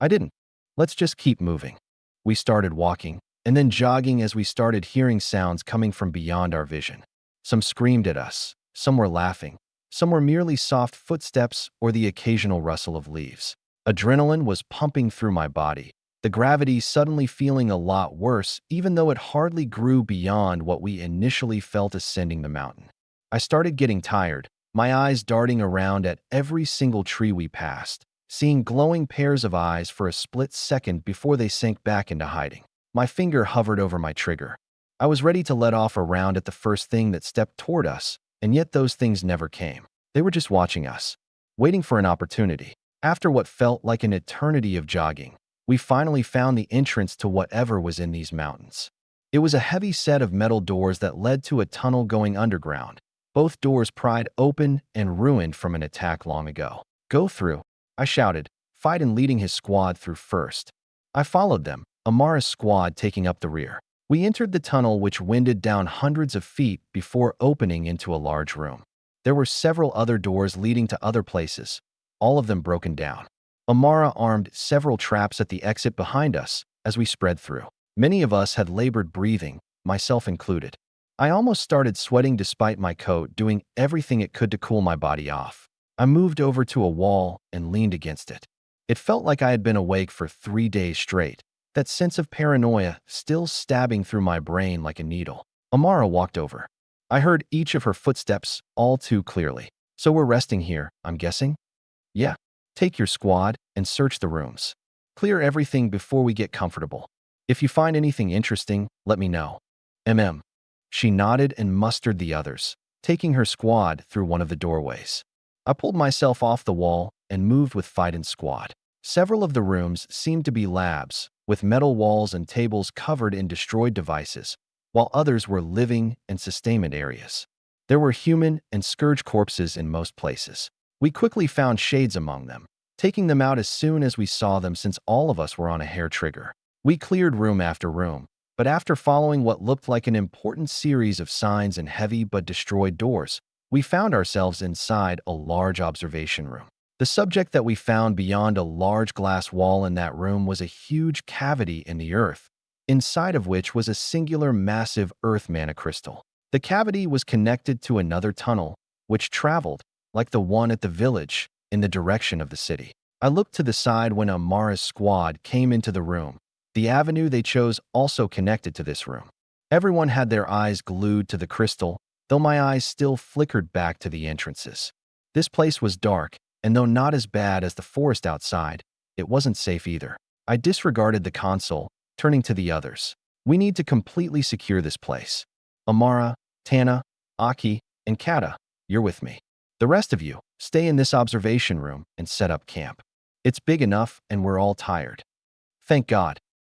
I didn't. Let's just keep moving. We started walking, and then jogging as we started hearing sounds coming from beyond our vision. Some screamed at us, some were laughing, some were merely soft footsteps or the occasional rustle of leaves. Adrenaline was pumping through my body, the gravity suddenly feeling a lot worse even though it hardly grew beyond what we initially felt ascending the mountain. I started getting tired, my eyes darting around at every single tree we passed, seeing glowing pairs of eyes for a split second before they sank back into hiding. My finger hovered over my trigger. I was ready to let off a round at the first thing that stepped toward us, and yet those things never came. They were just watching us, waiting for an opportunity. After what felt like an eternity of jogging, we finally found the entrance to whatever was in these mountains. It was a heavy set of metal doors that led to a tunnel going underground, both doors pried open and ruined from an attack long ago. Go through, I shouted, Fiden leading his squad through first. I followed them, Amara's squad taking up the rear. We entered the tunnel, which winded down hundreds of feet before opening into a large room. There were several other doors leading to other places, all of them broken down. Amara armed several traps at the exit behind us as we spread through. Many of us had labored breathing, myself included. I almost started sweating despite my coat doing everything it could to cool my body off. I moved over to a wall and leaned against it. It felt like I had been awake for 3 days straight, that sense of paranoia still stabbing through my brain like a needle. Amara walked over. I heard each of her footsteps all too clearly. So we're resting here, I'm guessing? Yeah. Take your squad and search the rooms. Clear everything before we get comfortable. If you find anything interesting, let me know. She nodded and mustered the others, taking her squad through one of the doorways. I pulled myself off the wall and moved with Fiden's squad. Several of the rooms seemed to be labs, with metal walls and tables covered in destroyed devices, while others were living and sustainment areas. There were human and scourge corpses in most places. We quickly found shades among them, taking them out as soon as we saw them since all of us were on a hair trigger. We cleared room after room, but after following what looked like an important series of signs and heavy but destroyed doors, we found ourselves inside a large observation room. The subject that we found beyond a large glass wall in that room was a huge cavity in the earth, inside of which was a singular massive earth mana crystal. The cavity was connected to another tunnel, which traveled, like the one at the village, in the direction of the city. I looked to the side when Amara's squad came into the room. The avenue they chose also connected to this room. Everyone had their eyes glued to the crystal, though my eyes still flickered back to the entrances. This place was dark, and though not as bad as the forest outside, it wasn't safe either. I disregarded the console, turning to the others. We need to completely secure this place. Amara, Tana, Aki, and Kata, you're with me. The rest of you, stay in this observation room and set up camp. It's big enough and we're all tired. Thank God.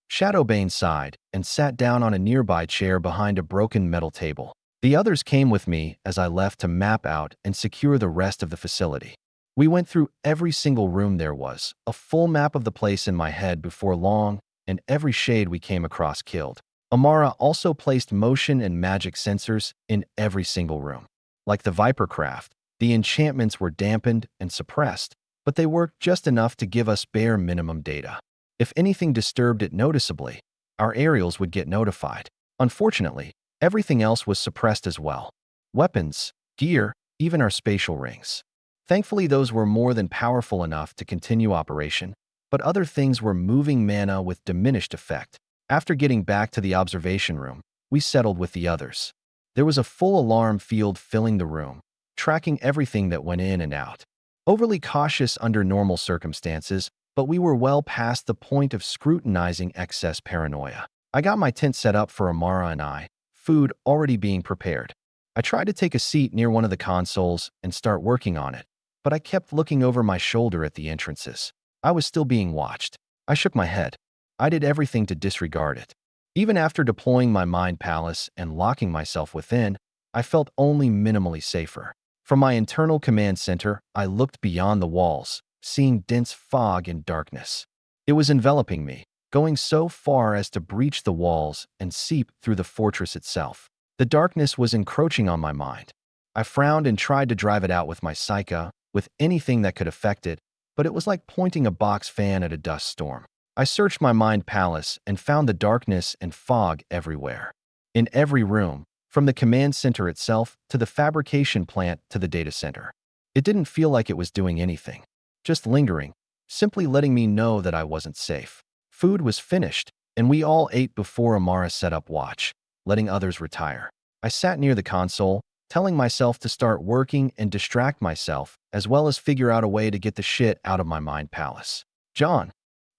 Shadowbane sighed and sat down on a nearby chair behind a broken metal table. The others came with me as I left to map out and secure the rest of the facility. We went through every single room there was, a full map of the place in my head before long, and every shade we came across killed. Amara also placed motion and magic sensors in every single room. Like the Vipercraft, the enchantments were dampened and suppressed, but they worked just enough to give us bare minimum data. If anything disturbed it noticeably, our aerials would get notified. Unfortunately, everything else was suppressed as well. Weapons, gear, even our spatial rings. Thankfully, those were more than powerful enough to continue operation, but other things were moving mana with diminished effect. After getting back to the observation room, we settled with the others. There was a full alarm field filling the room, tracking everything that went in and out. Overly cautious under normal circumstances, but we were well past the point of scrutinizing excess paranoia. I got my tent set up for Amara and I, food already being prepared. I tried to take a seat near one of the consoles and start working on it, but I kept looking over my shoulder at the entrances. I was still being watched. I shook my head. I did everything to disregard it. Even after deploying my mind palace and locking myself within, I felt only minimally safer. From my internal command center, I looked beyond the walls, seeing dense fog and darkness. It was enveloping me, going so far as to breach the walls and seep through the fortress itself. The darkness was encroaching on my mind. I frowned and tried to drive it out with my psyche, with anything that could affect it, but it was like pointing a box fan at a dust storm. I searched my mind palace and found the darkness and fog everywhere. In every room, from the command center itself to the fabrication plant to the data center. It didn't feel like it was doing anything, just lingering, simply letting me know that I wasn't safe. Food was finished, and we all ate before Amara set up watch, letting others retire. I sat near the console, telling myself to start working and distract myself, as well as figure out a way to get the shit out of my mind palace. John.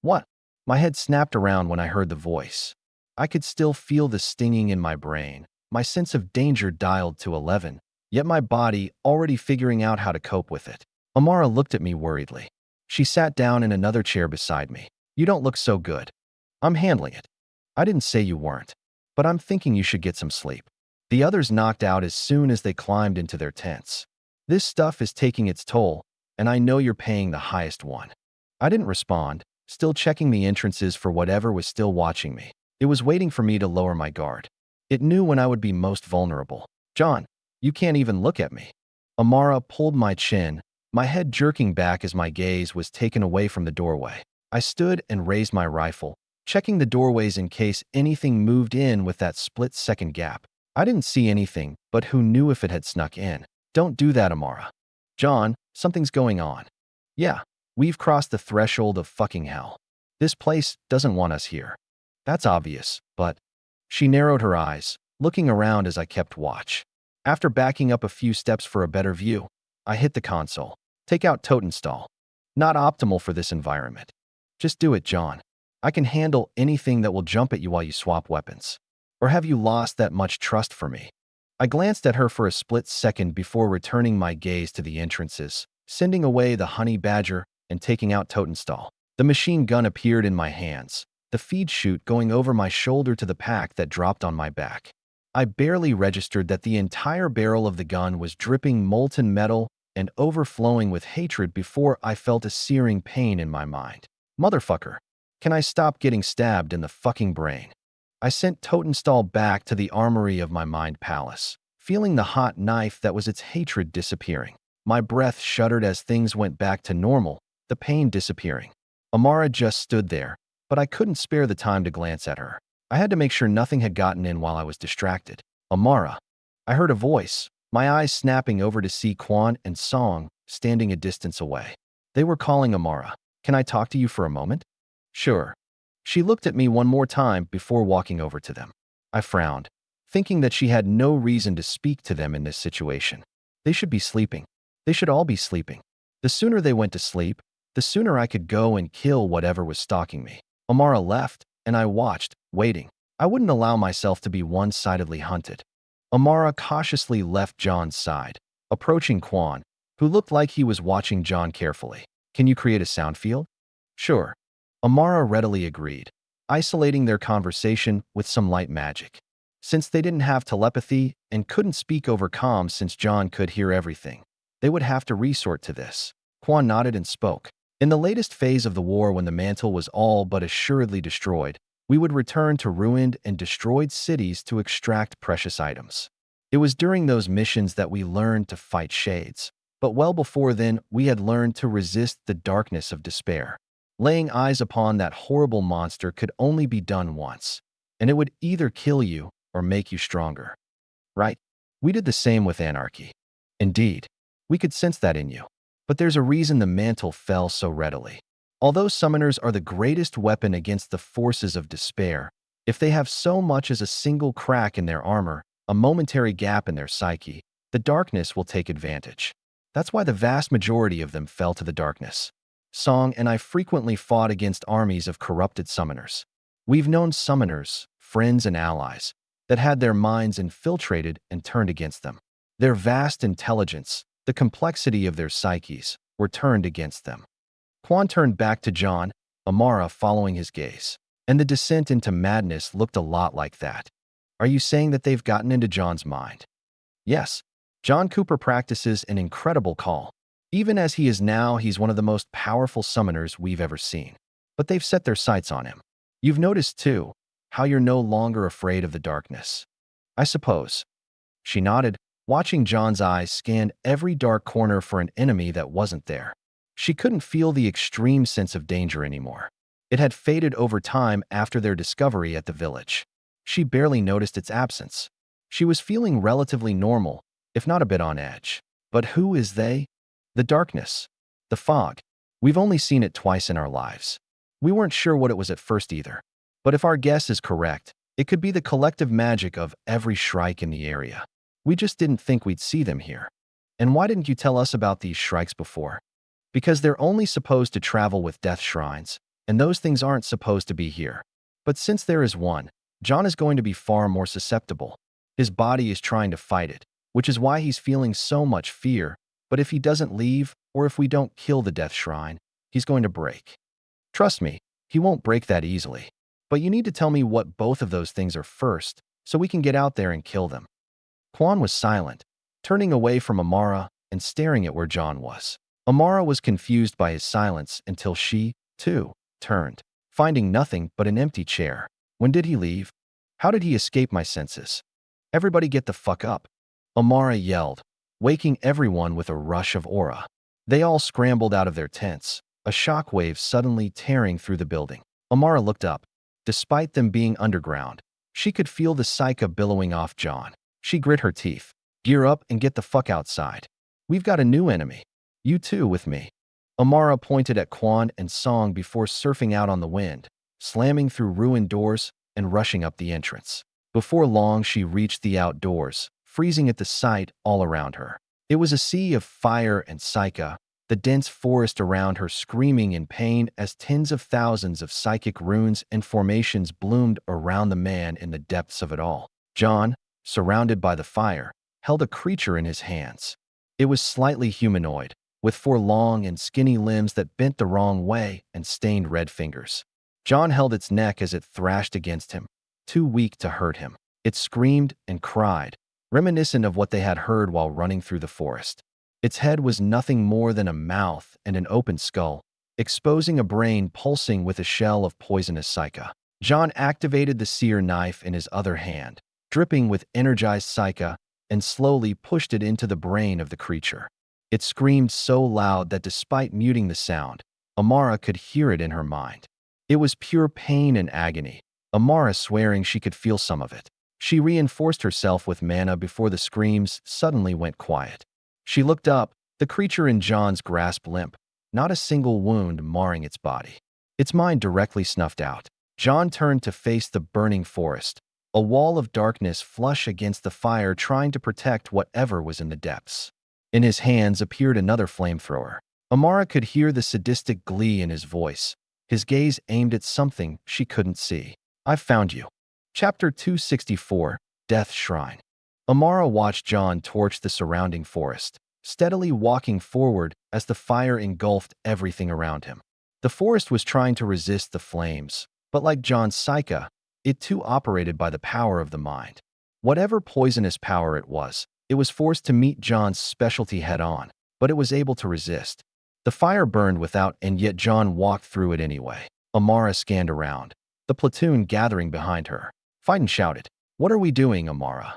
What? My head snapped around when I heard the voice. I could still feel the stinging in my brain, my sense of danger dialed to 11, yet my body already figuring out how to cope with it. Amara looked at me worriedly. She sat down in another chair beside me. You don't look so good. I'm handling it. I didn't say you weren't, but I'm thinking you should get some sleep. The others knocked out as soon as they climbed into their tents. This stuff is taking its toll, and I know you're paying the highest one. I didn't respond, still checking the entrances for whatever was still watching me. It was waiting for me to lower my guard. It knew when I would be most vulnerable. John, you can't even look at me. Amara pulled my chin, my head jerking back as my gaze was taken away from the doorway. I stood and raised my rifle, checking the doorways in case anything moved in with that split-second gap. I didn't see anything, but who knew if it had snuck in? Don't do that, Amara. John, something's going on. Yeah, we've crossed the threshold of fucking hell. This place doesn't want us here. That's obvious, but... She narrowed her eyes, looking around as I kept watch. After backing up a few steps for a better view, I hit the console. Take out Totenstall. Not optimal for this environment. Just do it, John. I can handle anything that will jump at you while you swap weapons. Or have you lost that much trust for me? I glanced at her for a split second before returning my gaze to the entrances, sending away the honey badger and taking out Totenstall. The machine gun appeared in my hands, the feed chute going over my shoulder to the pack that dropped on my back. I barely registered that the entire barrel of the gun was dripping molten metal and overflowing with hatred before I felt a searing pain in my mind. Motherfucker, can I stop getting stabbed in the fucking brain? I sent Totenstall back to the armory of my mind palace, feeling the hot knife that was its hatred disappearing. My breath shuddered as things went back to normal, the pain disappearing. Amara just stood there, but I couldn't spare the time to glance at her. I had to make sure nothing had gotten in while I was distracted. Amara. I heard a voice, my eyes snapping over to see Quan and Song standing a distance away. They were calling Amara. Can I talk to you for a moment? Sure. She looked at me one more time before walking over to them. I frowned, thinking that she had no reason to speak to them in this situation. They should be sleeping. They should all be sleeping. The sooner they went to sleep, the sooner I could go and kill whatever was stalking me. Amara left, and I watched, waiting. I wouldn't allow myself to be one-sidedly hunted. Amara cautiously left John's side, approaching Quan, who looked like he was watching John carefully. Can you create a sound field? Sure. Amara readily agreed, isolating their conversation with some light magic. Since they didn't have telepathy and couldn't speak over comms since John could hear everything, they would have to resort to this. Quan nodded and spoke. In the latest phase of the war, when the mantle was all but assuredly destroyed, we would return to ruined and destroyed cities to extract precious items. It was during those missions that we learned to fight shades, but well before then we had learned to resist the darkness of despair. Laying eyes upon that horrible monster could only be done once, and it would either kill you or make you stronger. Right? We did the same with anarchy. Indeed, we could sense that in you. But there's a reason the mantle fell so readily. Although summoners are the greatest weapon against the forces of despair, if they have so much as a single crack in their armor, a momentary gap in their psyche, the darkness will take advantage. That's why the vast majority of them fell to the darkness. Song and I frequently fought against armies of corrupted summoners. We've known summoners, friends and allies, that had their minds infiltrated and turned against them. Their vast intelligence, the complexity of their psyches, were turned against them. Quan turned back to John, Amara following his gaze. And the descent into madness looked a lot like that. Are you saying that they've gotten into John's mind? Yes. John Cooper practices an incredible call. Even as he is now, he's one of the most powerful summoners we've ever seen. But they've set their sights on him. You've noticed, too, how you're no longer afraid of the darkness. I suppose. She nodded, watching John's eyes scan every dark corner for an enemy that wasn't there. She couldn't feel the extreme sense of danger anymore. It had faded over time after their discovery at the village. She barely noticed its absence. She was feeling relatively normal, if not a bit on edge. But who is they? The darkness. The fog. We've only seen it twice in our lives. We weren't sure what it was at first either. But if our guess is correct, it could be the collective magic of every shrike in the area. We just didn't think we'd see them here. And why didn't you tell us about these shrikes before? Because they're only supposed to travel with death shrines, and those things aren't supposed to be here. But since there is one, John is going to be far more susceptible. His body is trying to fight it, which is why he's feeling so much fear. But if he doesn't leave, or if we don't kill the death shrine, he's going to break. Trust me, he won't break that easily. But you need to tell me what both of those things are first, so we can get out there and kill them. Quan was silent, turning away from Amara and staring at where John was. Amara was confused by his silence until she, too, turned, finding nothing but an empty chair. When did he leave? How did he escape my senses? Everybody get the fuck up. Amara yelled, waking everyone with a rush of aura. They all scrambled out of their tents, a shockwave suddenly tearing through the building. Amara looked up. Despite them being underground, she could feel the psyche billowing off John. She grit her teeth. Gear up and get the fuck outside. We've got a new enemy. You too with me. Amara pointed at Quan and Song before surfing out on the wind, slamming through ruined doors and rushing up the entrance. Before long, she reached the outdoors, freezing at the sight all around her. It was a sea of fire and psyche, the dense forest around her screaming in pain as tens of thousands of psychic runes and formations bloomed around the man in the depths of it all. John, surrounded by the fire, held a creature in his hands. It was slightly humanoid, with 4 long and skinny limbs that bent the wrong way and stained red fingers. John held its neck as it thrashed against him, too weak to hurt him. It screamed and cried, reminiscent of what they had heard while running through the forest. Its head was nothing more than a mouth and an open skull, exposing a brain pulsing with a shell of poisonous psyche. John activated the seer knife in his other hand, dripping with energized psyche, and slowly pushed it into the brain of the creature. It screamed so loud that despite muting the sound, Amara could hear it in her mind. It was pure pain and agony, Amara swearing she could feel some of it. She reinforced herself with mana before the screams suddenly went quiet. She looked up, the creature in John's grasp limp, not a single wound marring its body. Its mind directly snuffed out. John turned to face the burning forest, a wall of darkness flush against the fire trying to protect whatever was in the depths. In his hands appeared another flamethrower. Amara could hear the sadistic glee in his voice, his gaze aimed at something she couldn't see. I've found you. Chapter 264, Death Shrine. Amara watched John torch the surrounding forest, steadily walking forward as the fire engulfed everything around him. The forest was trying to resist the flames, but like John's psyche, it too operated by the power of the mind. Whatever poisonous power it was forced to meet John's specialty head-on, but it was able to resist. The fire burned without, and yet John walked through it anyway. Amara scanned around, the platoon gathering behind her. Fightin shouted, "What are we doing, Amara?"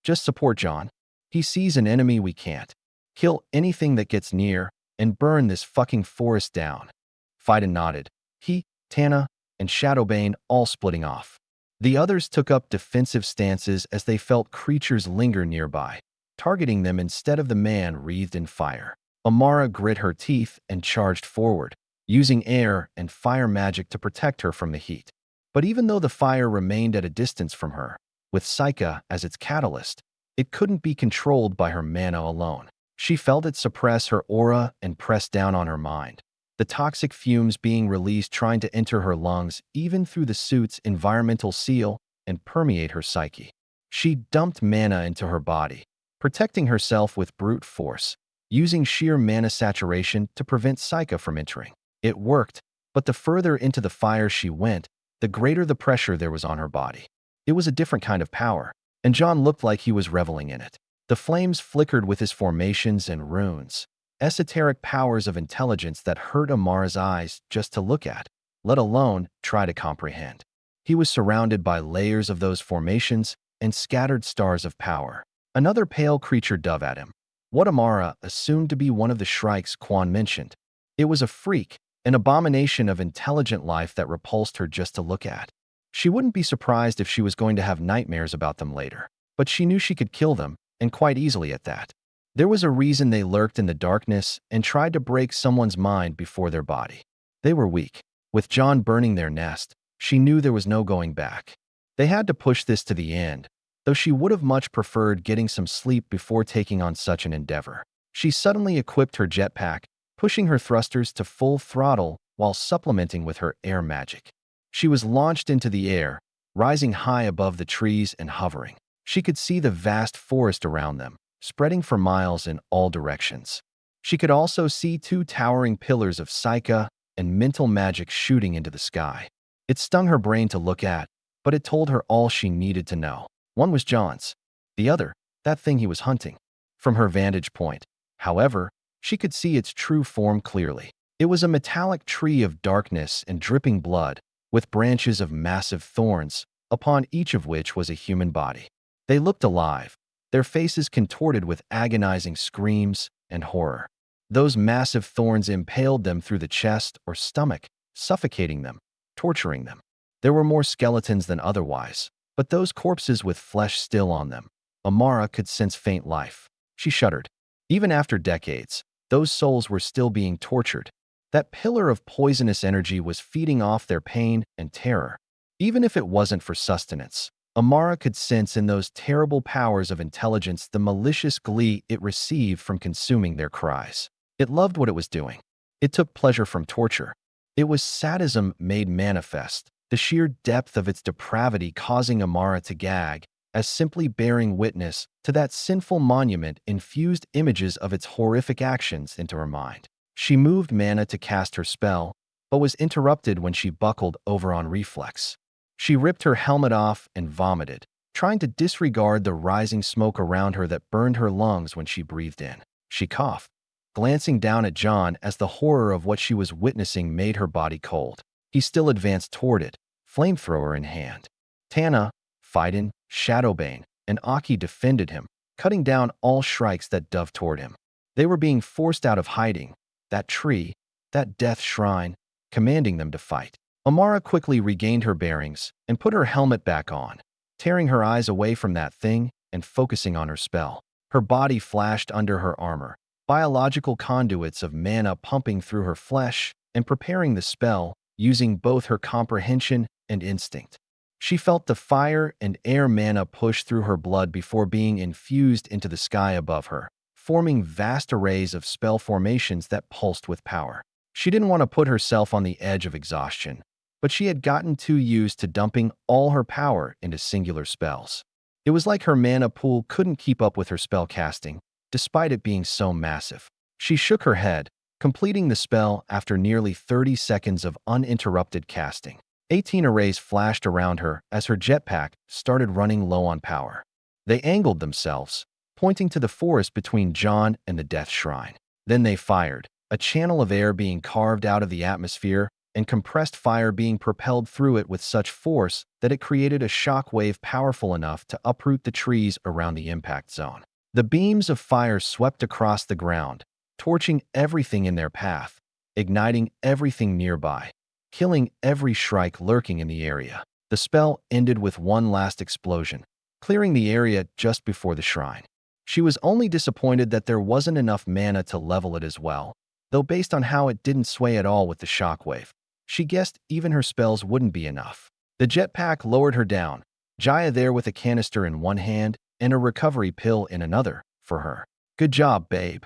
"Just support John. He sees an enemy we can't. Kill anything that gets near, and burn this fucking forest down." Fightin nodded. He, Tana, and Shadowbane all splitting off. The others took up defensive stances as they felt creatures linger nearby, targeting them instead of the man wreathed in fire. Amara grit her teeth and charged forward, using air and fire magic to protect her from the heat. But even though the fire remained at a distance from her, with Psyche as its catalyst, it couldn't be controlled by her mana alone. She felt it suppress her aura and press down on her mind, the toxic fumes being released trying to enter her lungs even through the suit's environmental seal and permeate her psyche. She dumped mana into her body, protecting herself with brute force, using sheer mana saturation to prevent Psyche from entering. It worked, but the further into the fire she went, the greater the pressure there was on her body. It was a different kind of power, and John looked like he was reveling in it. The flames flickered with his formations and runes, esoteric powers of intelligence that hurt Amara's eyes just to look at, let alone try to comprehend. He was surrounded by layers of those formations and scattered stars of power. Another pale creature dove at him. What Amara assumed to be one of the shrikes Quan mentioned. It was a freak, an abomination of intelligent life that repulsed her just to look at. She wouldn't be surprised if she was going to have nightmares about them later, but she knew she could kill them, and quite easily at that. There was a reason they lurked in the darkness and tried to break someone's mind before their body. They were weak. With John burning their nest, she knew there was no going back. They had to push this to the end, though she would have much preferred getting some sleep before taking on such an endeavor. She suddenly equipped her jetpack, pushing her thrusters to full throttle while supplementing with her air magic. She was launched into the air, rising high above the trees and hovering. She could see the vast forest around them, spreading for miles in all directions. She could also see two towering pillars of Psyche and mental magic shooting into the sky. It stung her brain to look at, but it told her all she needed to know. One was John's. The other, that thing he was hunting. From her vantage point, however, she could see its true form clearly. It was a metallic tree of darkness and dripping blood, with branches of massive thorns, upon each of which was a human body. They looked alive, their faces contorted with agonizing screams and horror. Those massive thorns impaled them through the chest or stomach, suffocating them, torturing them. There were more skeletons than otherwise, but those corpses with flesh still on them. Amara could sense faint life. She shuddered. Even after decades, those souls were still being tortured. That pillar of poisonous energy was feeding off their pain and terror. Even if it wasn't for sustenance, Amara could sense in those terrible powers of intelligence the malicious glee it received from consuming their cries. It loved what it was doing. It took pleasure from torture. It was sadism made manifest, the sheer depth of its depravity causing Amara to gag, as simply bearing witness to that sinful monument infused images of its horrific actions into her mind. She moved mana to cast her spell, but was interrupted when she buckled over on reflex. She ripped her helmet off and vomited, trying to disregard the rising smoke around her that burned her lungs when she breathed in. She coughed, glancing down at John as the horror of what she was witnessing made her body cold. He still advanced toward it, flamethrower in hand. Tana, Phaidon, Shadowbane, and Aki defended him, cutting down all shrikes that dove toward him. They were being forced out of hiding, that tree, that death shrine, commanding them to fight. Amara quickly regained her bearings and put her helmet back on, tearing her eyes away from that thing and focusing on her spell. Her body flashed under her armor, biological conduits of mana pumping through her flesh and preparing the spell, using both her comprehension and instinct. She felt the fire and air mana push through her blood before being infused into the sky above her, forming vast arrays of spell formations that pulsed with power. She didn't want to put herself on the edge of exhaustion, but she had gotten too used to dumping all her power into singular spells. It was like her mana pool couldn't keep up with her spell casting, despite it being so massive. She shook her head, completing the spell after nearly 30 seconds of uninterrupted casting. 18 arrays flashed around her as her jetpack started running low on power. They angled themselves, pointing to the forest between John and the Death Shrine. Then they fired, a channel of air being carved out of the atmosphere and compressed fire being propelled through it with such force that it created a shock wave powerful enough to uproot the trees around the impact zone. The beams of fire swept across the ground, torching everything in their path, igniting everything nearby, killing every shrike lurking in the area. The spell ended with one last explosion, clearing the area just before the shrine. She was only disappointed that there wasn't enough mana to level it as well, though based on how it didn't sway at all with the shockwave, she guessed even her spells wouldn't be enough. The jetpack lowered her down, Jaya there with a canister in one hand and a recovery pill in another, for her. Good job, babe.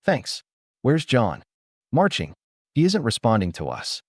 Thanks. Where's John? Marching. He isn't responding to us.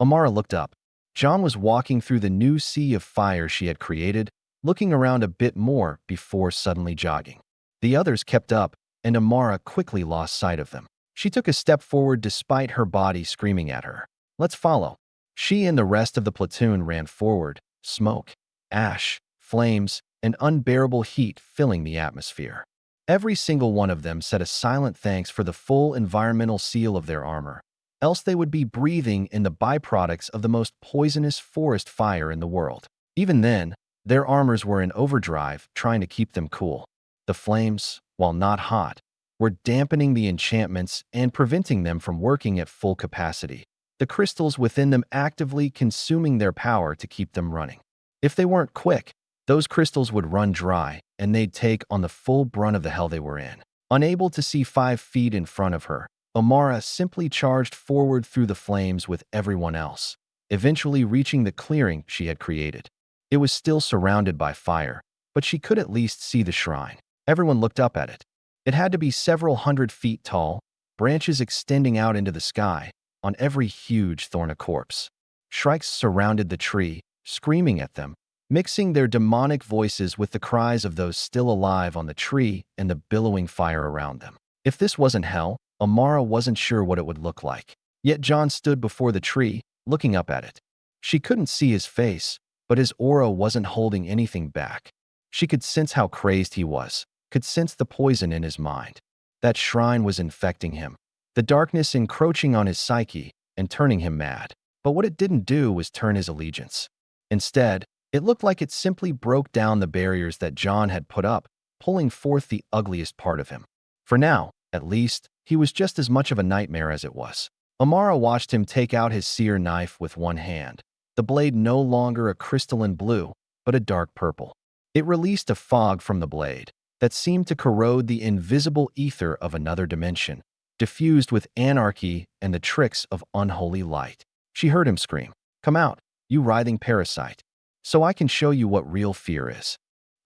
Amara looked up. John was walking through the new sea of fire she had created, looking around a bit more before suddenly jogging. The others kept up, and Amara quickly lost sight of them. She took a step forward despite her body screaming at her. "Let's follow." She and the rest of the platoon ran forward, smoke, ash, flames, and unbearable heat filling the atmosphere. Every single one of them said a silent thanks for the full environmental seal of their armor, else they would be breathing in the byproducts of the most poisonous forest fire in the world. Even then, their armors were in overdrive, trying to keep them cool. The flames, while not hot, were dampening the enchantments and preventing them from working at full capacity, the crystals within them actively consuming their power to keep them running. If they weren't quick, those crystals would run dry, and they'd take on the full brunt of the hell they were in. Unable to see 5 feet in front of her, Amara simply charged forward through the flames with everyone else, eventually reaching the clearing she had created. It was still surrounded by fire, but she could at least see the shrine. Everyone looked up at it. It had to be several 100 feet tall, branches extending out into the sky. On every huge thorn a corpse. Shrikes surrounded the tree, screaming at them, mixing their demonic voices with the cries of those still alive on the tree and the billowing fire around them. If this wasn't hell, Amara wasn't sure what it would look like. Yet John stood before the tree, looking up at it. She couldn't see his face, but his aura wasn't holding anything back. She could sense how crazed he was, could sense the poison in his mind. That shrine was infecting him, the darkness encroaching on his psyche and turning him mad. But what it didn't do was turn his allegiance. Instead, it looked like it simply broke down the barriers that John had put up, pulling forth the ugliest part of him. For now, at least, he was just as much of a nightmare as it was. Amara watched him take out his seer knife with one hand, the blade no longer a crystalline blue, but a dark purple. It released a fog from the blade that seemed to corrode the invisible ether of another dimension, diffused with anarchy and the tricks of unholy light. She heard him scream, "Come out, you writhing parasite, so I can show you what real fear is."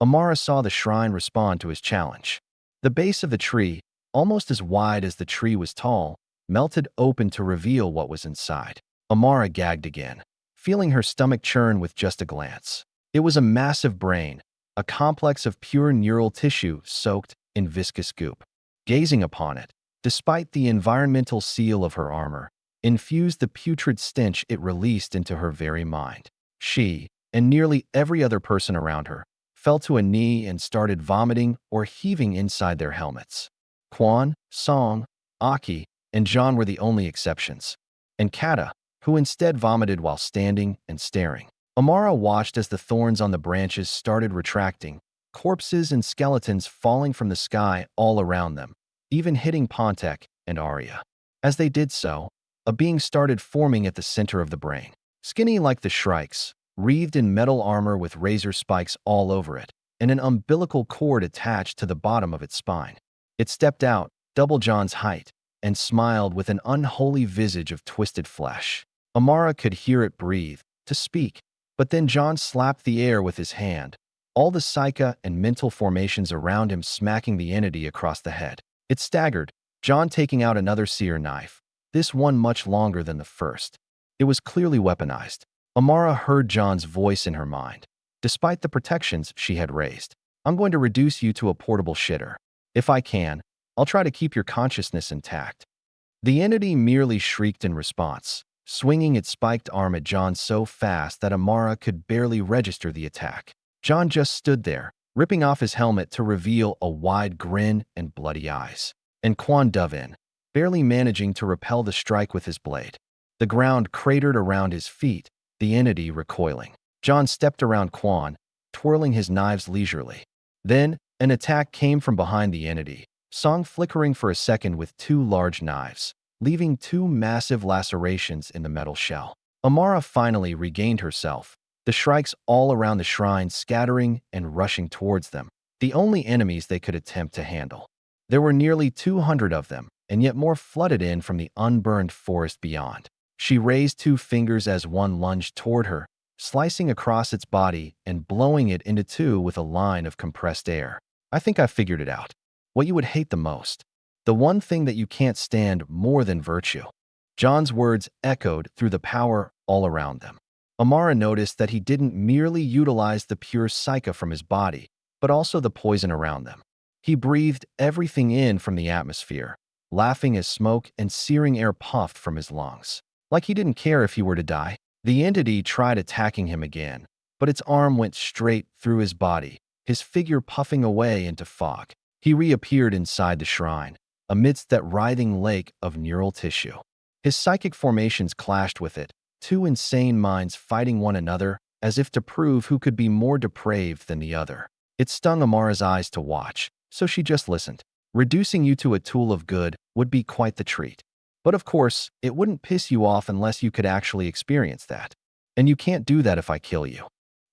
Amara saw the shrine respond to his challenge. The base of the tree, almost as wide as the tree was tall, melted open to reveal what was inside. Amara gagged again, feeling her stomach churn with just a glance. It was a massive brain, a complex of pure neural tissue soaked in viscous goop. Gazing upon it, despite the environmental seal of her armor, infused the putrid stench it released into her very mind. She, and nearly every other person around her, fell to a knee and started vomiting or heaving inside their helmets. Quan, Song, Aki, and John were the only exceptions, and Kata, who instead vomited while standing and staring. Amara watched as the thorns on the branches started retracting, corpses and skeletons falling from the sky all around them, even hitting Pontek and Arya. As they did so, a being started forming at the center of the brain. Skinny like the Shrikes, wreathed in metal armor with razor spikes all over it, and an umbilical cord attached to the bottom of its spine. It stepped out, double John's height, and smiled with an unholy visage of twisted flesh. Amara could hear it breathe, to speak, but then John slapped the air with his hand, all the psyche and mental formations around him smacking the entity across the head. It staggered, John taking out another seer knife, this one much longer than the first. It was clearly weaponized. Amara heard John's voice in her mind. Despite the protections she had raised, "I'm going to reduce you to a portable shitter. If I can, I'll try to keep your consciousness intact." The entity merely shrieked in response, swinging its spiked arm at John so fast that Amara could barely register the attack. John just stood there, ripping off his helmet to reveal a wide grin and bloody eyes. And Quan dove in, barely managing to repel the strike with his blade. The ground cratered around his feet, the entity recoiling. John stepped around Quan, twirling his knives leisurely. Then, an attack came from behind the entity, Song flickering for a second with 2 large knives, leaving 2 massive lacerations in the metal shell. Amara finally regained herself, the Shrikes all around the shrine scattering and rushing towards them, the only enemies they could attempt to handle. There were nearly 200 of them, and yet more flooded in from the unburned forest beyond. She raised 2 fingers as one lunged toward her, slicing across its body and blowing it into 2 with a line of compressed air. "I think I figured it out. What you would hate the most. The one thing that you can't stand more than virtue." John's words echoed through the power all around them. Amara noticed that he didn't merely utilize the pure psyche from his body, but also the poison around them. He breathed everything in from the atmosphere, laughing as smoke and searing air puffed from his lungs. Like he didn't care if he were to die. The entity tried attacking him again, but its arm went straight through his body, his figure puffing away into fog. He reappeared inside the shrine, amidst that writhing lake of neural tissue. His psychic formations clashed with it, two insane minds fighting one another as if to prove who could be more depraved than the other. It stung Amara's eyes to watch, so she just listened. Reducing you to a tool of good would be quite the treat. But of course, it wouldn't piss you off unless you could actually experience that. And you can't do that if I kill you.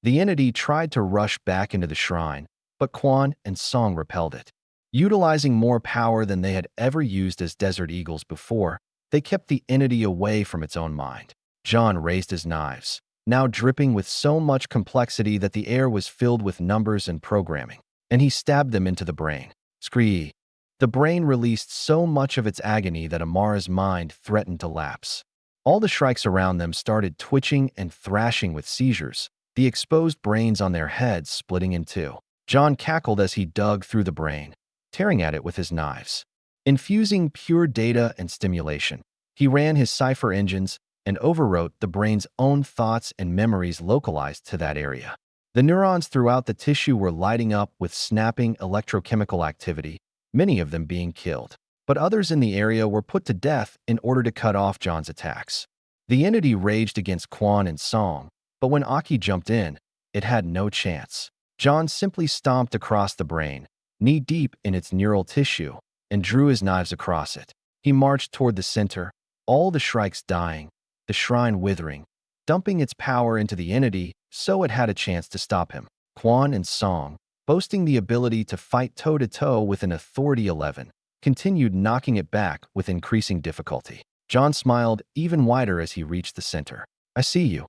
The entity tried to rush back into the shrine, but Quan and Song repelled it. Utilizing more power than they had ever used as Desert Eagles before, they kept the entity away from its own mind. John raised his knives, now dripping with so much complexity that the air was filled with numbers and programming, and he stabbed them into the brain. Scree! The brain released so much of its agony that Amara's mind threatened to lapse. All the shrikes around them started twitching and thrashing with seizures, the exposed brains on their heads splitting in two. John cackled as he dug through the brain, tearing at it with his knives. Infusing pure data and stimulation, he ran his cipher engines and overwrote the brain's own thoughts and memories localized to that area. The neurons throughout the tissue were lighting up with snapping electrochemical activity, many of them being killed. But others in the area were put to death in order to cut off John's attacks. The entity raged against Quan and Song, but when Aki jumped in, it had no chance. John simply stomped across the brain, knee-deep in its neural tissue, and drew his knives across it. He marched toward the center, all the shrikes dying, the shrine withering, dumping its power into the entity so it had a chance to stop him. Quan and Song, boasting the ability to fight toe-to-toe with an Authority 11, continued knocking it back with increasing difficulty. John smiled even wider as he reached the center. I see you.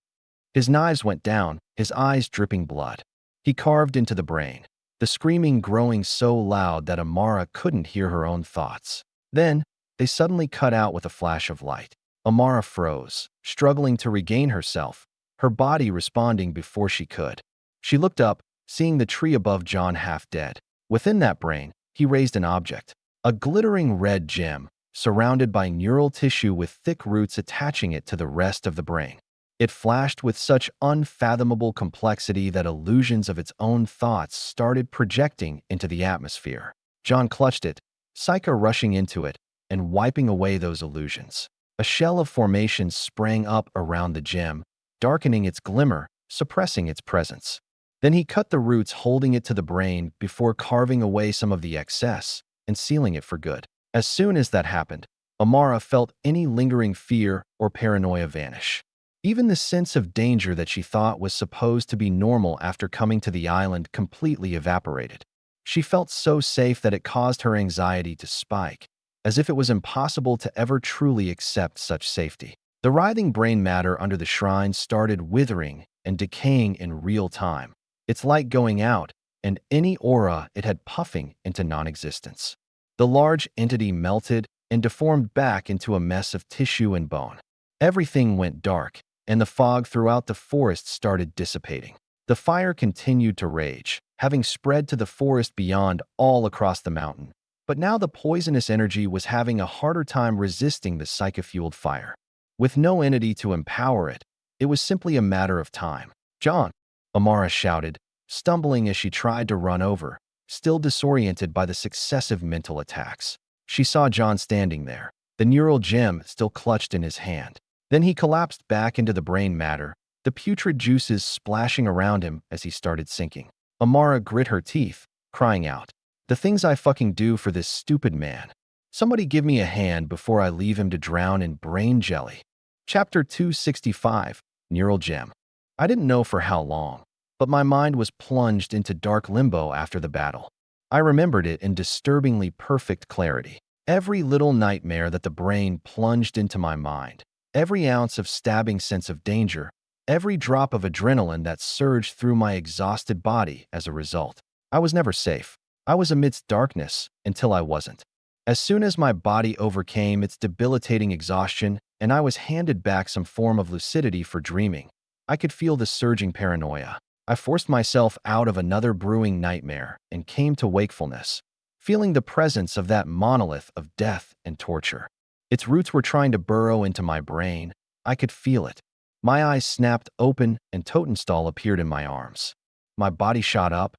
His knives went down, his eyes dripping blood. He carved into the brain, the screaming growing so loud that Amara couldn't hear her own thoughts. Then, they suddenly cut out with a flash of light. Amara froze, struggling to regain herself, her body responding before she could. She looked up, seeing the tree above John half dead. Within that brain, he raised an object, a glittering red gem, surrounded by neural tissue with thick roots attaching it to the rest of the brain. It flashed with such unfathomable complexity that illusions of its own thoughts started projecting into the atmosphere. John clutched it, Psyche rushing into it and wiping away those illusions. A shell of formation sprang up around the gem, darkening its glimmer, suppressing its presence. Then he cut the roots holding it to the brain before carving away some of the excess and sealing it for good. As soon as that happened, Amara felt any lingering fear or paranoia vanish. Even the sense of danger that she thought was supposed to be normal after coming to the island completely evaporated. She felt so safe that it caused her anxiety to spike, as if it was impossible to ever truly accept such safety. The writhing brain matter under the shrine started withering and decaying in real time, its light going out and any aura it had puffing into non-existence. The large entity melted and deformed back into a mess of tissue and bone. Everything went dark, and the fog throughout the forest started dissipating. The fire continued to rage, having spread to the forest beyond all across the mountain. But now the poisonous energy was having a harder time resisting the psyche-fueled fire. With no entity to empower it, it was simply a matter of time. John! Amara shouted, stumbling as she tried to run over, still disoriented by the successive mental attacks. She saw John standing there, the neural gem still clutched in his hand. Then he collapsed back into the brain matter, the putrid juices splashing around him as he started sinking. Amara grit her teeth, crying out, "The things I fucking do for this stupid man. Somebody give me a hand before I leave him to drown in brain jelly." Chapter 265, Neural Gem. I didn't know for how long, but my mind was plunged into dark limbo after the battle. I remembered it in disturbingly perfect clarity. Every little nightmare that the brain plunged into my mind, every ounce of stabbing sense of danger, every drop of adrenaline that surged through my exhausted body as a result. I was never safe. I was amidst darkness until I wasn't. As soon as my body overcame its debilitating exhaustion and I was handed back some form of lucidity for dreaming, I could feel the surging paranoia. I forced myself out of another brewing nightmare and came to wakefulness, feeling the presence of that monolith of death and torture. Its roots were trying to burrow into my brain. I could feel it. My eyes snapped open and Totenstall appeared in my arms. My body shot up,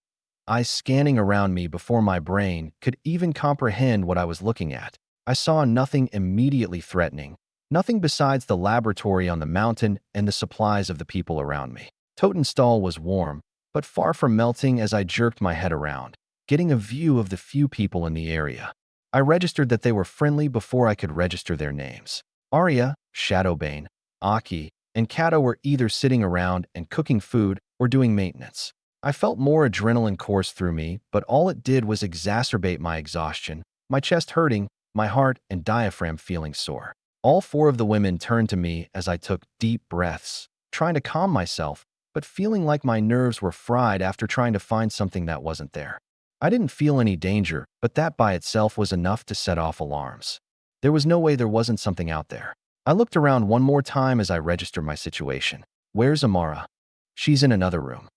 eyes scanning around me before my brain could even comprehend what I was looking at. I saw nothing immediately threatening, nothing besides the laboratory on the mountain and the supplies of the people around me. Totenstall was warm, but far from melting as I jerked my head around, getting a view of the few people in the area. I registered that they were friendly before I could register their names. Arya, Shadowbane, Aki, and Kato were either sitting around and cooking food or doing maintenance. I felt more adrenaline course through me, but all it did was exacerbate my exhaustion, my chest hurting, my heart and diaphragm feeling sore. All four of the women turned to me as I took deep breaths, trying to calm myself, but feeling like my nerves were fried after trying to find something that wasn't there. I didn't feel any danger, but that by itself was enough to set off alarms. There was no way there wasn't something out there. I looked around one more time as I registered my situation. Where's Amara? She's in another room.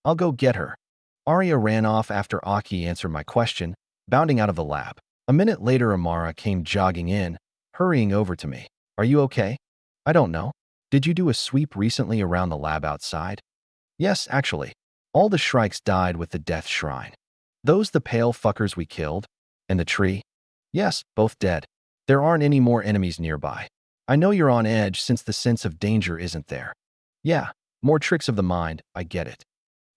I'll go get her. Arya ran off after Aki answered my question, bounding out of the lab. A minute later, Amara came jogging in, hurrying over to me. Are you okay? I don't know. Did you do a sweep recently around the lab outside? Yes, actually. All the shrikes died with the death shrine. Those the pale fuckers we killed? And the tree? Yes, both dead. There aren't any more enemies nearby. I know you're on edge since the sense of danger isn't there. Yeah, more tricks of the mind, I get it.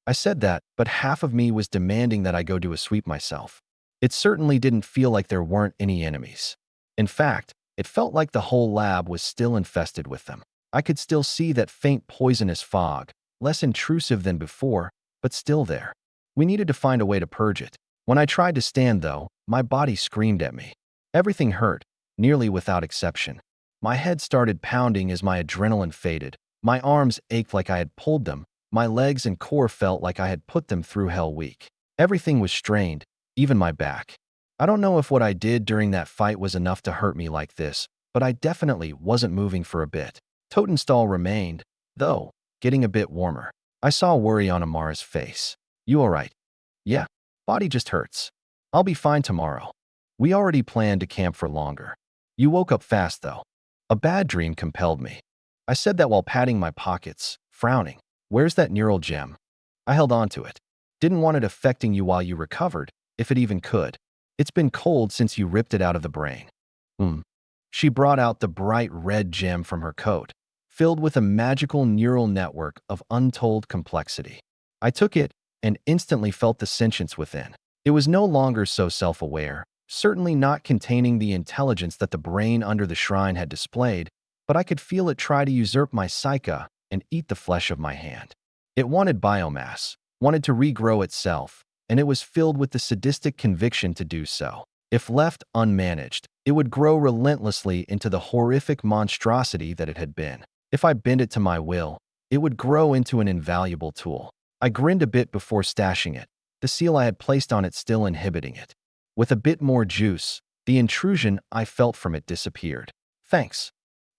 I said that, but half of me was demanding that I go do a sweep myself. It certainly didn't feel like there weren't any enemies. In fact, it felt like the whole lab was still infested with them. I could still see that faint poisonous fog, less intrusive than before, but still there. We needed to find a way to purge it. When I tried to stand, though, my body screamed at me. Everything hurt, nearly without exception. My head started pounding as my adrenaline faded. My arms ached like I had pulled them. My legs and core felt like I had put them through Hell Week. Everything was strained, even my back. I don't know if what I did during that fight was enough to hurt me like this, but I definitely wasn't moving for a bit. Totenstall remained, though, getting a bit warmer. I saw worry on Amara's face. You all right? Yeah, body just hurts. I'll be fine tomorrow. We already planned to camp for longer. You woke up fast, though. A bad dream compelled me. I said that while patting my pockets, frowning. Where's that neural gem? I held on to it. Didn't want it affecting you while you recovered, if it even could. It's been cold since you ripped it out of the brain. She brought out the bright red gem from her coat, filled with a magical neural network of untold complexity. I took it and instantly felt the sentience within. It was no longer so self-aware, certainly not containing the intelligence that the brain under the shrine had displayed, but I could feel it try to usurp my psyche and eat the flesh of my hand. It wanted biomass, wanted to regrow itself, and it was filled with the sadistic conviction to do so. If left unmanaged, it would grow relentlessly into the horrific monstrosity that it had been. If I bent it to my will, it would grow into an invaluable tool. I grinned a bit before stashing it, the seal I had placed on it still inhibiting it. With a bit more juice, the intrusion I felt from it disappeared. Thanks.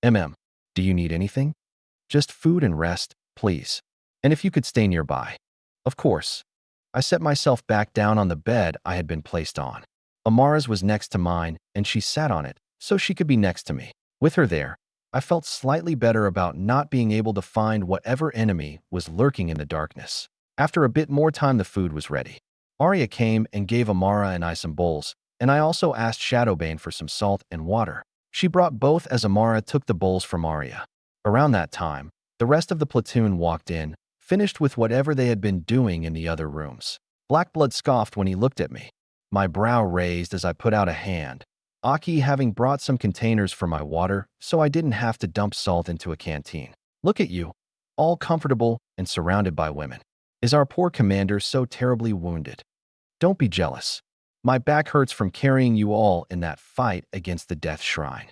Do you need anything? Just food and rest, please. And if you could stay nearby. Of course. I set myself back down on the bed I had been placed on. Amara's was next to mine, and she sat on it, so she could be next to me. With her there, I felt slightly better about not being able to find whatever enemy was lurking in the darkness. After a bit more time, the food was ready. Arya came and gave Amara and I some bowls, and I also asked Shadowbane for some salt and water. She brought both as Amara took the bowls from Arya. Around that time, the rest of the platoon walked in, finished with whatever they had been doing in the other rooms. Blackblood scoffed when he looked at me. My brow raised as I put out a hand, Aki having brought some containers for my water so I didn't have to dump salt into a canteen. Look at you, all comfortable and surrounded by women. Is our poor commander so terribly wounded? Don't be jealous. My back hurts from carrying you all in that fight against the Death Shrine.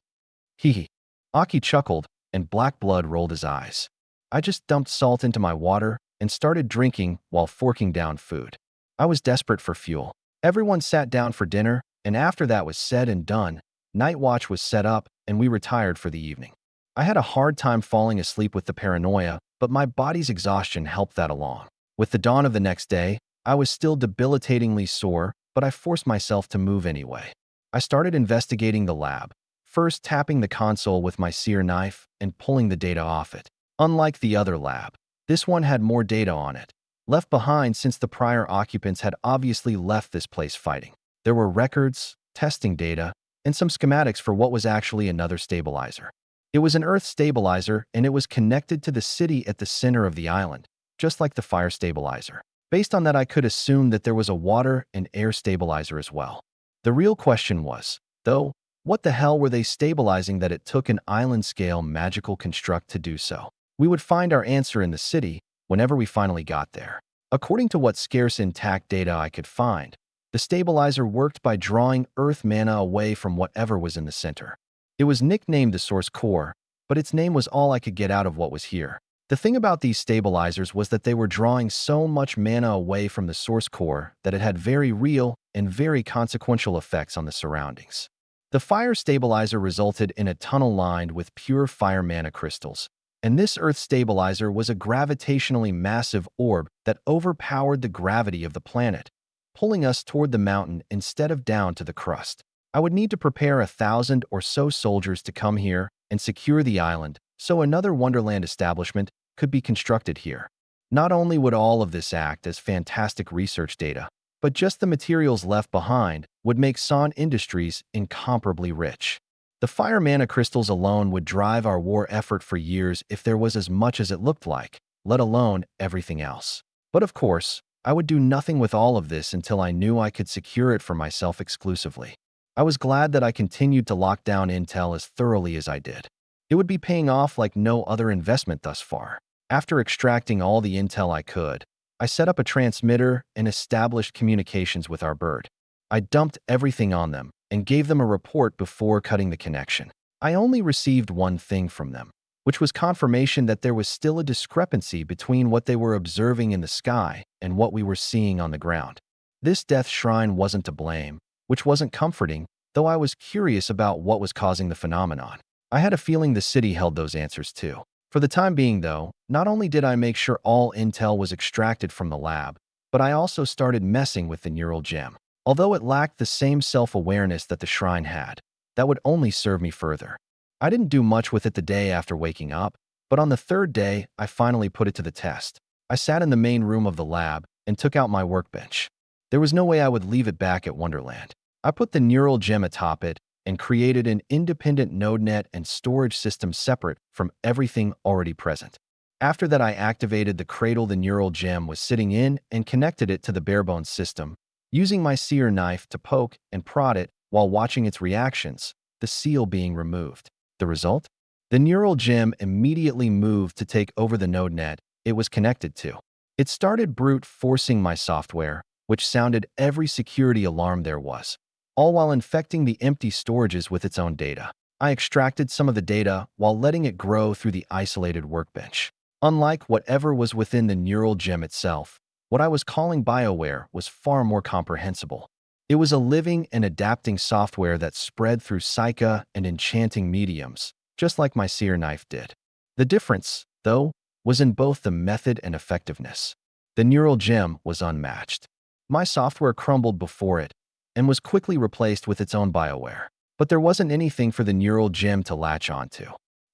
Hee. Aki chuckled, and Blackblood rolled his eyes. I just dumped salt into my water and started drinking while forking down food. I was desperate for fuel. Everyone sat down for dinner, and after that was said and done, night watch was set up and we retired for the evening. I had a hard time falling asleep with the paranoia, but my body's exhaustion helped that along. With the dawn of the next day, I was still debilitatingly sore, but I forced myself to move anyway. I started investigating the lab, first tapping the console with my sear knife and pulling the data off it. Unlike the other lab, this one had more data on it, left behind since the prior occupants had obviously left this place fighting. There were records, testing data, and some schematics for what was actually another stabilizer. It was an Earth stabilizer, and it was connected to the city at the center of the island, just like the fire stabilizer. Based on that, I could assume that there was a water and air stabilizer as well. The real question was, though, what the hell were they stabilizing that it took an island-scale magical construct to do so? We would find our answer in the city whenever we finally got there. According to what scarce intact data I could find, the stabilizer worked by drawing Earth mana away from whatever was in the center. It was nicknamed the Source Core, but its name was all I could get out of what was here. The thing about these stabilizers was that they were drawing so much mana away from the Source Core that it had very real and very consequential effects on the surroundings. The fire stabilizer resulted in a tunnel lined with pure fire mana crystals, and this Earth stabilizer was a gravitationally massive orb that overpowered the gravity of the planet, pulling us toward the mountain instead of down to the crust. I would need to prepare 1,000 or so soldiers to come here and secure the island, so another Wonderland establishment could be constructed here. Not only would all of this act as fantastic research data, but just the materials left behind would make San Industries incomparably rich. The fire mana crystals alone would drive our war effort for years if there was as much as it looked like, let alone everything else. But of course, I would do nothing with all of this until I knew I could secure it for myself exclusively. I was glad that I continued to lock down intel as thoroughly as I did. It would be paying off like no other investment thus far. After extracting all the intel I could, I set up a transmitter and established communications with our bird. I dumped everything on them and gave them a report before cutting the connection. I only received one thing from them, which was confirmation that there was still a discrepancy between what they were observing in the sky and what we were seeing on the ground. This death shrine wasn't to blame, which wasn't comforting, though I was curious about what was causing the phenomenon. I had a feeling the city held those answers too. For the time being, though, not only did I make sure all intel was extracted from the lab, but I also started messing with the neural gem. Although it lacked the same self-awareness that the shrine had, that would only serve me further. I didn't do much with it the day after waking up, but on the third day, I finally put it to the test. I sat in the main room of the lab and took out my workbench. There was no way I would leave it back at Wonderland. I put the neural gem atop it and created an independent NodeNet and storage system separate from everything already present. After that, I activated the cradle the neural gem was sitting in and connected it to the barebones system, using my sear knife to poke and prod it while watching its reactions, the seal being removed. The result? The neural gem immediately moved to take over the NodeNet it was connected to. It started brute forcing my software, which sounded every security alarm there was, all while infecting the empty storages with its own data. I extracted some of the data while letting it grow through the isolated workbench. Unlike whatever was within the neural gem itself, what I was calling BioWare was far more comprehensible. It was a living and adapting software that spread through psycha and enchanting mediums, just like my sear knife did. The difference, though, was in both the method and effectiveness. The neural gem was unmatched. My software crumbled before it and was quickly replaced with its own BioWare. But there wasn't anything for the neural gem to latch onto.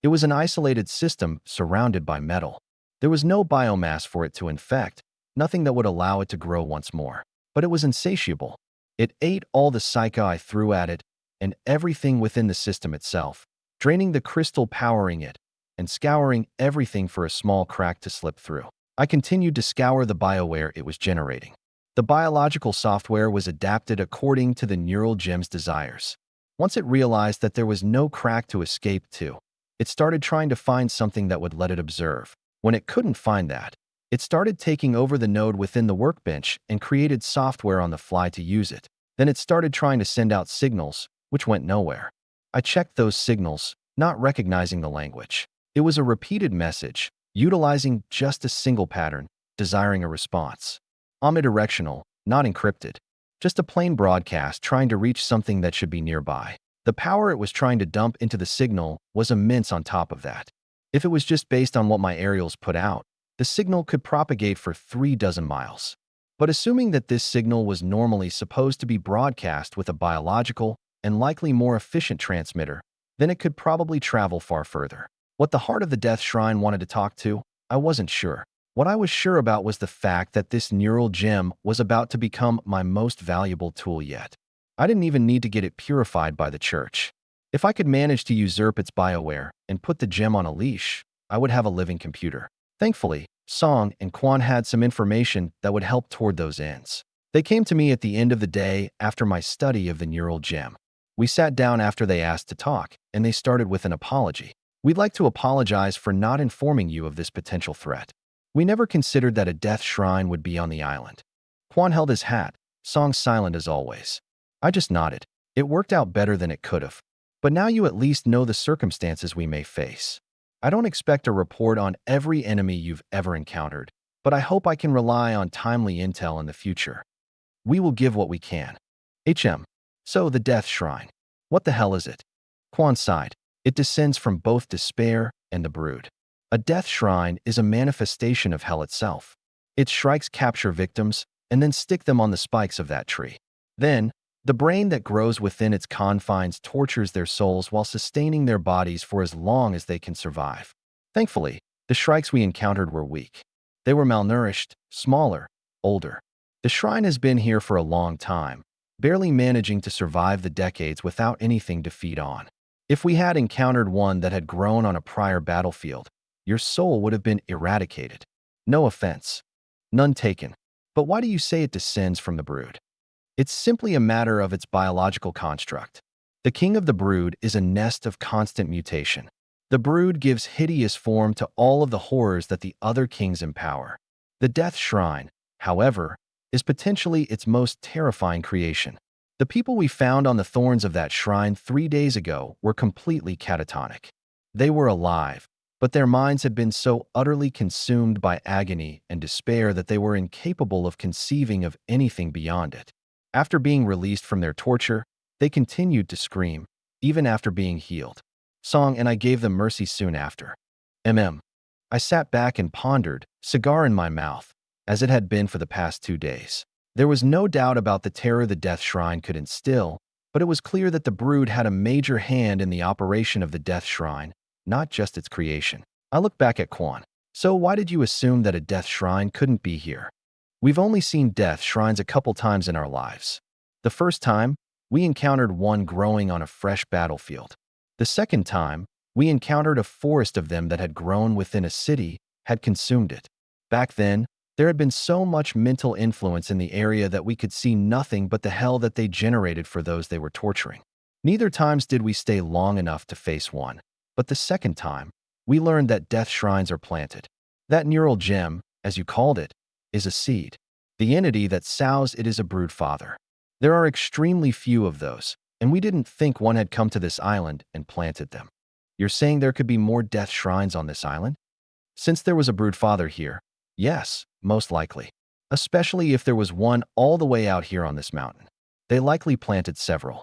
It was an isolated system surrounded by metal. There was no biomass for it to infect, nothing that would allow it to grow once more. But it was insatiable. It ate all the psycha I threw at it and everything within the system itself, draining the crystal powering it and scouring everything for a small crack to slip through. I continued to scour the BioWare it was generating. The biological software was adapted according to the neural gem's desires. Once it realized that there was no crack to escape to, it started trying to find something that would let it observe. When it couldn't find that, it started taking over the node within the workbench and created software on the fly to use it. Then it started trying to send out signals, which went nowhere. I checked those signals, not recognizing the language. It was a repeated message, utilizing just a single pattern, desiring a response. Omnidirectional, not encrypted. Just a plain broadcast trying to reach something that should be nearby. The power it was trying to dump into the signal was immense on top of that. If it was just based on what my aerials put out, the signal could propagate for 36 miles. But assuming that this signal was normally supposed to be broadcast with a biological and likely more efficient transmitter, then it could probably travel far further. What the heart of the Death Shrine wanted to talk to, I wasn't sure. What I was sure about was the fact that this neural gem was about to become my most valuable tool yet. I didn't even need to get it purified by the church. If I could manage to usurp its bioware and put the gem on a leash, I would have a living computer. Thankfully, Song and Quan had some information that would help toward those ends. They came to me at the end of the day after my study of the neural gem. We sat down after they asked to talk, and they started with an apology. We'd like to apologize for not informing you of this potential threat. We never considered that a death shrine would be on the island. Quan held his hat, Song silent as always. I just nodded. It worked out better than it could have. But now you at least know the circumstances we may face. I don't expect a report on every enemy you've ever encountered, but I hope I can rely on timely intel in the future. We will give what we can. So the Death Shrine. What the hell is it? Quan sighed. It descends from both despair and the brood. A death shrine is a manifestation of hell itself. Its shrikes capture victims and then stick them on the spikes of that tree. Then, the brain that grows within its confines tortures their souls while sustaining their bodies for as long as they can survive. Thankfully, the shrikes we encountered were weak. They were malnourished, smaller, older. The shrine has been here for a long time, barely managing to survive the decades without anything to feed on. If we had encountered one that had grown on a prior battlefield, your soul would have been eradicated. No offense. None taken. But why do you say it descends from the brood? It's simply a matter of its biological construct. The king of the brood is a nest of constant mutation. The brood gives hideous form to all of the horrors that the other kings empower. The Death Shrine, however, is potentially its most terrifying creation. The people we found on the thorns of that shrine 3 days ago were completely catatonic. They were alive, but their minds had been so utterly consumed by agony and despair that they were incapable of conceiving of anything beyond it. After being released from their torture, they continued to scream, even after being healed. Song and I gave them mercy soon after. I sat back and pondered, cigar in my mouth, as it had been for the past 2 days. There was no doubt about the terror the Death Shrine could instill, but it was clear that the brood had a major hand in the operation of the Death Shrine, not just its creation. I looked back at Quan. So why did you assume that a Death Shrine couldn't be here? We've only seen Death Shrines a couple times in our lives. The first time, we encountered one growing on a fresh battlefield. The second time, we encountered a forest of them that had grown within a city, had consumed it. Back then, there had been so much mental influence in the area that we could see nothing but the hell that they generated for those they were torturing. Neither times did we stay long enough to face one, but the second time, we learned that death shrines are planted. That neural gem, as you called it, is a seed. The entity that sows it is a brood father. There are extremely few of those, and we didn't think one had come to this island and planted them. You're saying there could be more death shrines on this island? Since there was a brood father here, yes, most likely. Especially if there was one all the way out here on this mountain. They likely planted several.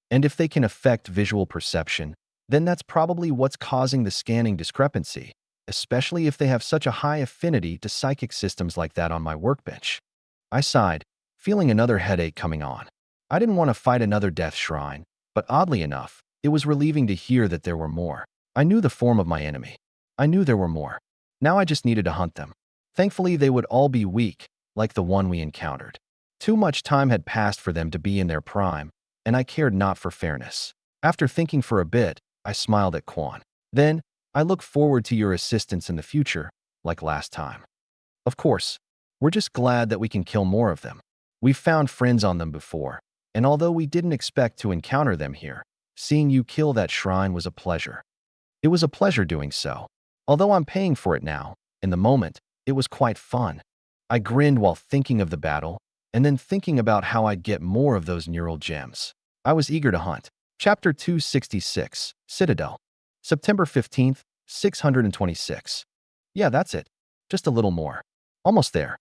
And if they can affect visual perception, then that's probably what's causing the scanning discrepancy, especially if they have such a high affinity to psychic systems like that on my workbench. I sighed, feeling another headache coming on. I didn't want to fight another death shrine, but oddly enough, it was relieving to hear that there were more. I knew the form of my enemy. I knew there were more. Now I just needed to hunt them. Thankfully, they would all be weak, like the one we encountered. Too much time had passed for them to be in their prime, and I cared not for fairness. After thinking for a bit, I smiled at Quan. Then, I look forward to your assistance in the future, like last time. Of course, we're just glad that we can kill more of them. We've found friends on them before, and although we didn't expect to encounter them here, seeing you kill that shrine was a pleasure. It was a pleasure doing so. Although I'm paying for it now, in the moment, it was quite fun. I grinned while thinking of the battle, and then thinking about how I'd get more of those neural gems. I was eager to hunt. Chapter 266, Citadel. September 15th, 626. Yeah, that's it. Just a little more. Almost there.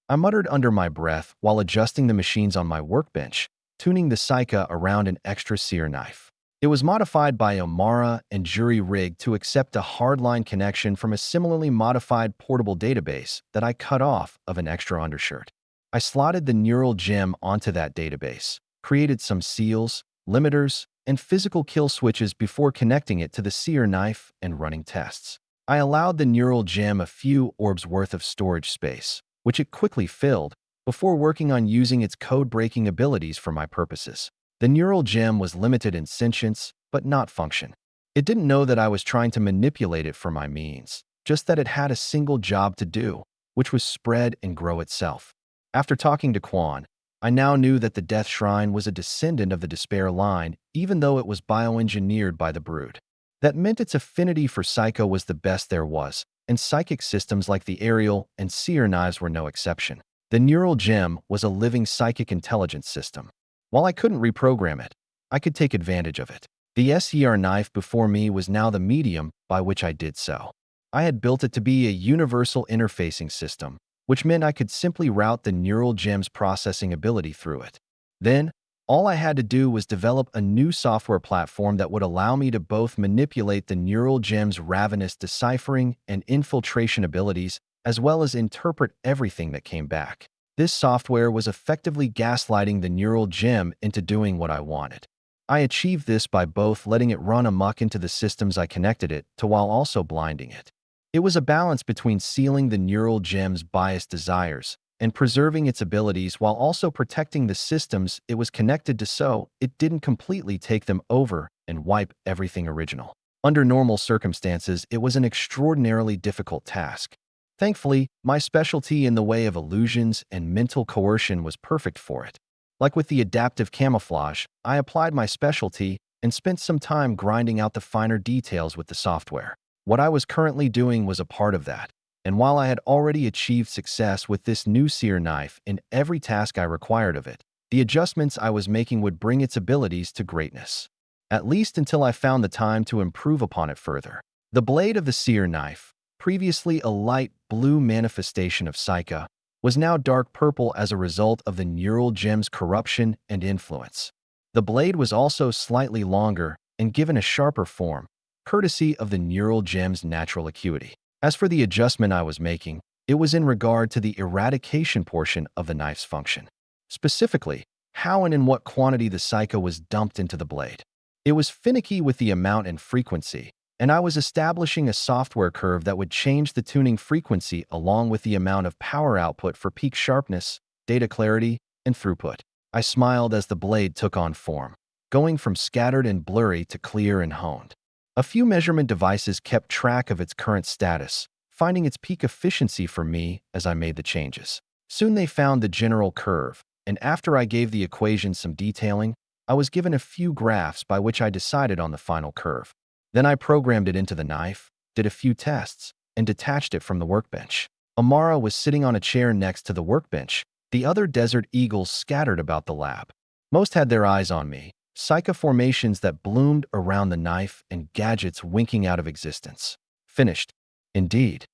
I muttered under my breath while adjusting the machines on my workbench, tuning the Seika around an extra sear knife. It was modified by Omara and jury rigged to accept a hardline connection from a similarly modified portable database that I cut off of an extra undershirt. I slotted the neural gem onto that database, created some seals, limiters, and physical kill switches before connecting it to the seer knife and running tests. I allowed the neural gem a few orbs worth of storage space, which it quickly filled, before working on using its code-breaking abilities for my purposes. The neural gem was limited in sentience, but not function. It didn't know that I was trying to manipulate it for my means, just that it had a single job to do, which was spread and grow itself. After talking to Quan, I now knew that the Death Shrine was a descendant of the Despair line, even though it was bioengineered by the Brood. That meant its affinity for Psycho was the best there was, and psychic systems like the Aerial and Seer knives were no exception. The neural gem was a living psychic intelligence system. While I couldn't reprogram it, I could take advantage of it. The SER knife before me was now the medium by which I did so. I had built it to be a universal interfacing system, which meant I could simply route the neural gem's processing ability through it. Then, all I had to do was develop a new software platform that would allow me to both manipulate the neural gem's ravenous deciphering and infiltration abilities, as well as interpret everything that came back. This software was effectively gaslighting the neural gem into doing what I wanted. I achieved this by both letting it run amok into the systems I connected it to while also blinding it. It was a balance between sealing the neural gem's biased desires and preserving its abilities while also protecting the systems it was connected to so it didn't completely take them over and wipe everything original. Under normal circumstances, it was an extraordinarily difficult task. Thankfully, my specialty in the way of illusions and mental coercion was perfect for it. Like with the adaptive camouflage, I applied my specialty and spent some time grinding out the finer details with the software. What I was currently doing was a part of that, and while I had already achieved success with this new seer knife in every task I required of it, the adjustments I was making would bring its abilities to greatness, at least until I found the time to improve upon it further. The blade of the seer knife, previously a light blue manifestation of Psyche, was now dark purple as a result of the neural gem's corruption and influence. The blade was also slightly longer and given a sharper form, courtesy of the neural gem's natural acuity. As for the adjustment I was making, it was in regard to the eradication portion of the knife's function. Specifically, how and in what quantity the Psyche was dumped into the blade. It was finicky with the amount and frequency, and I was establishing a software curve that would change the tuning frequency along with the amount of power output for peak sharpness, data clarity, and throughput. I smiled as the blade took on form, going from scattered and blurry to clear and honed. A few measurement devices kept track of its current status, finding its peak efficiency for me as I made the changes. Soon they found the general curve, and after I gave the equation some detailing, I was given a few graphs by which I decided on the final curve. Then I programmed it into the knife, did a few tests, and detached it from the workbench. Amara was sitting on a chair next to the workbench, the other desert eagles scattered about the lab. Most had their eyes on me, Psyche formations that bloomed around the knife and gadgets winking out of existence. Finished. Indeed.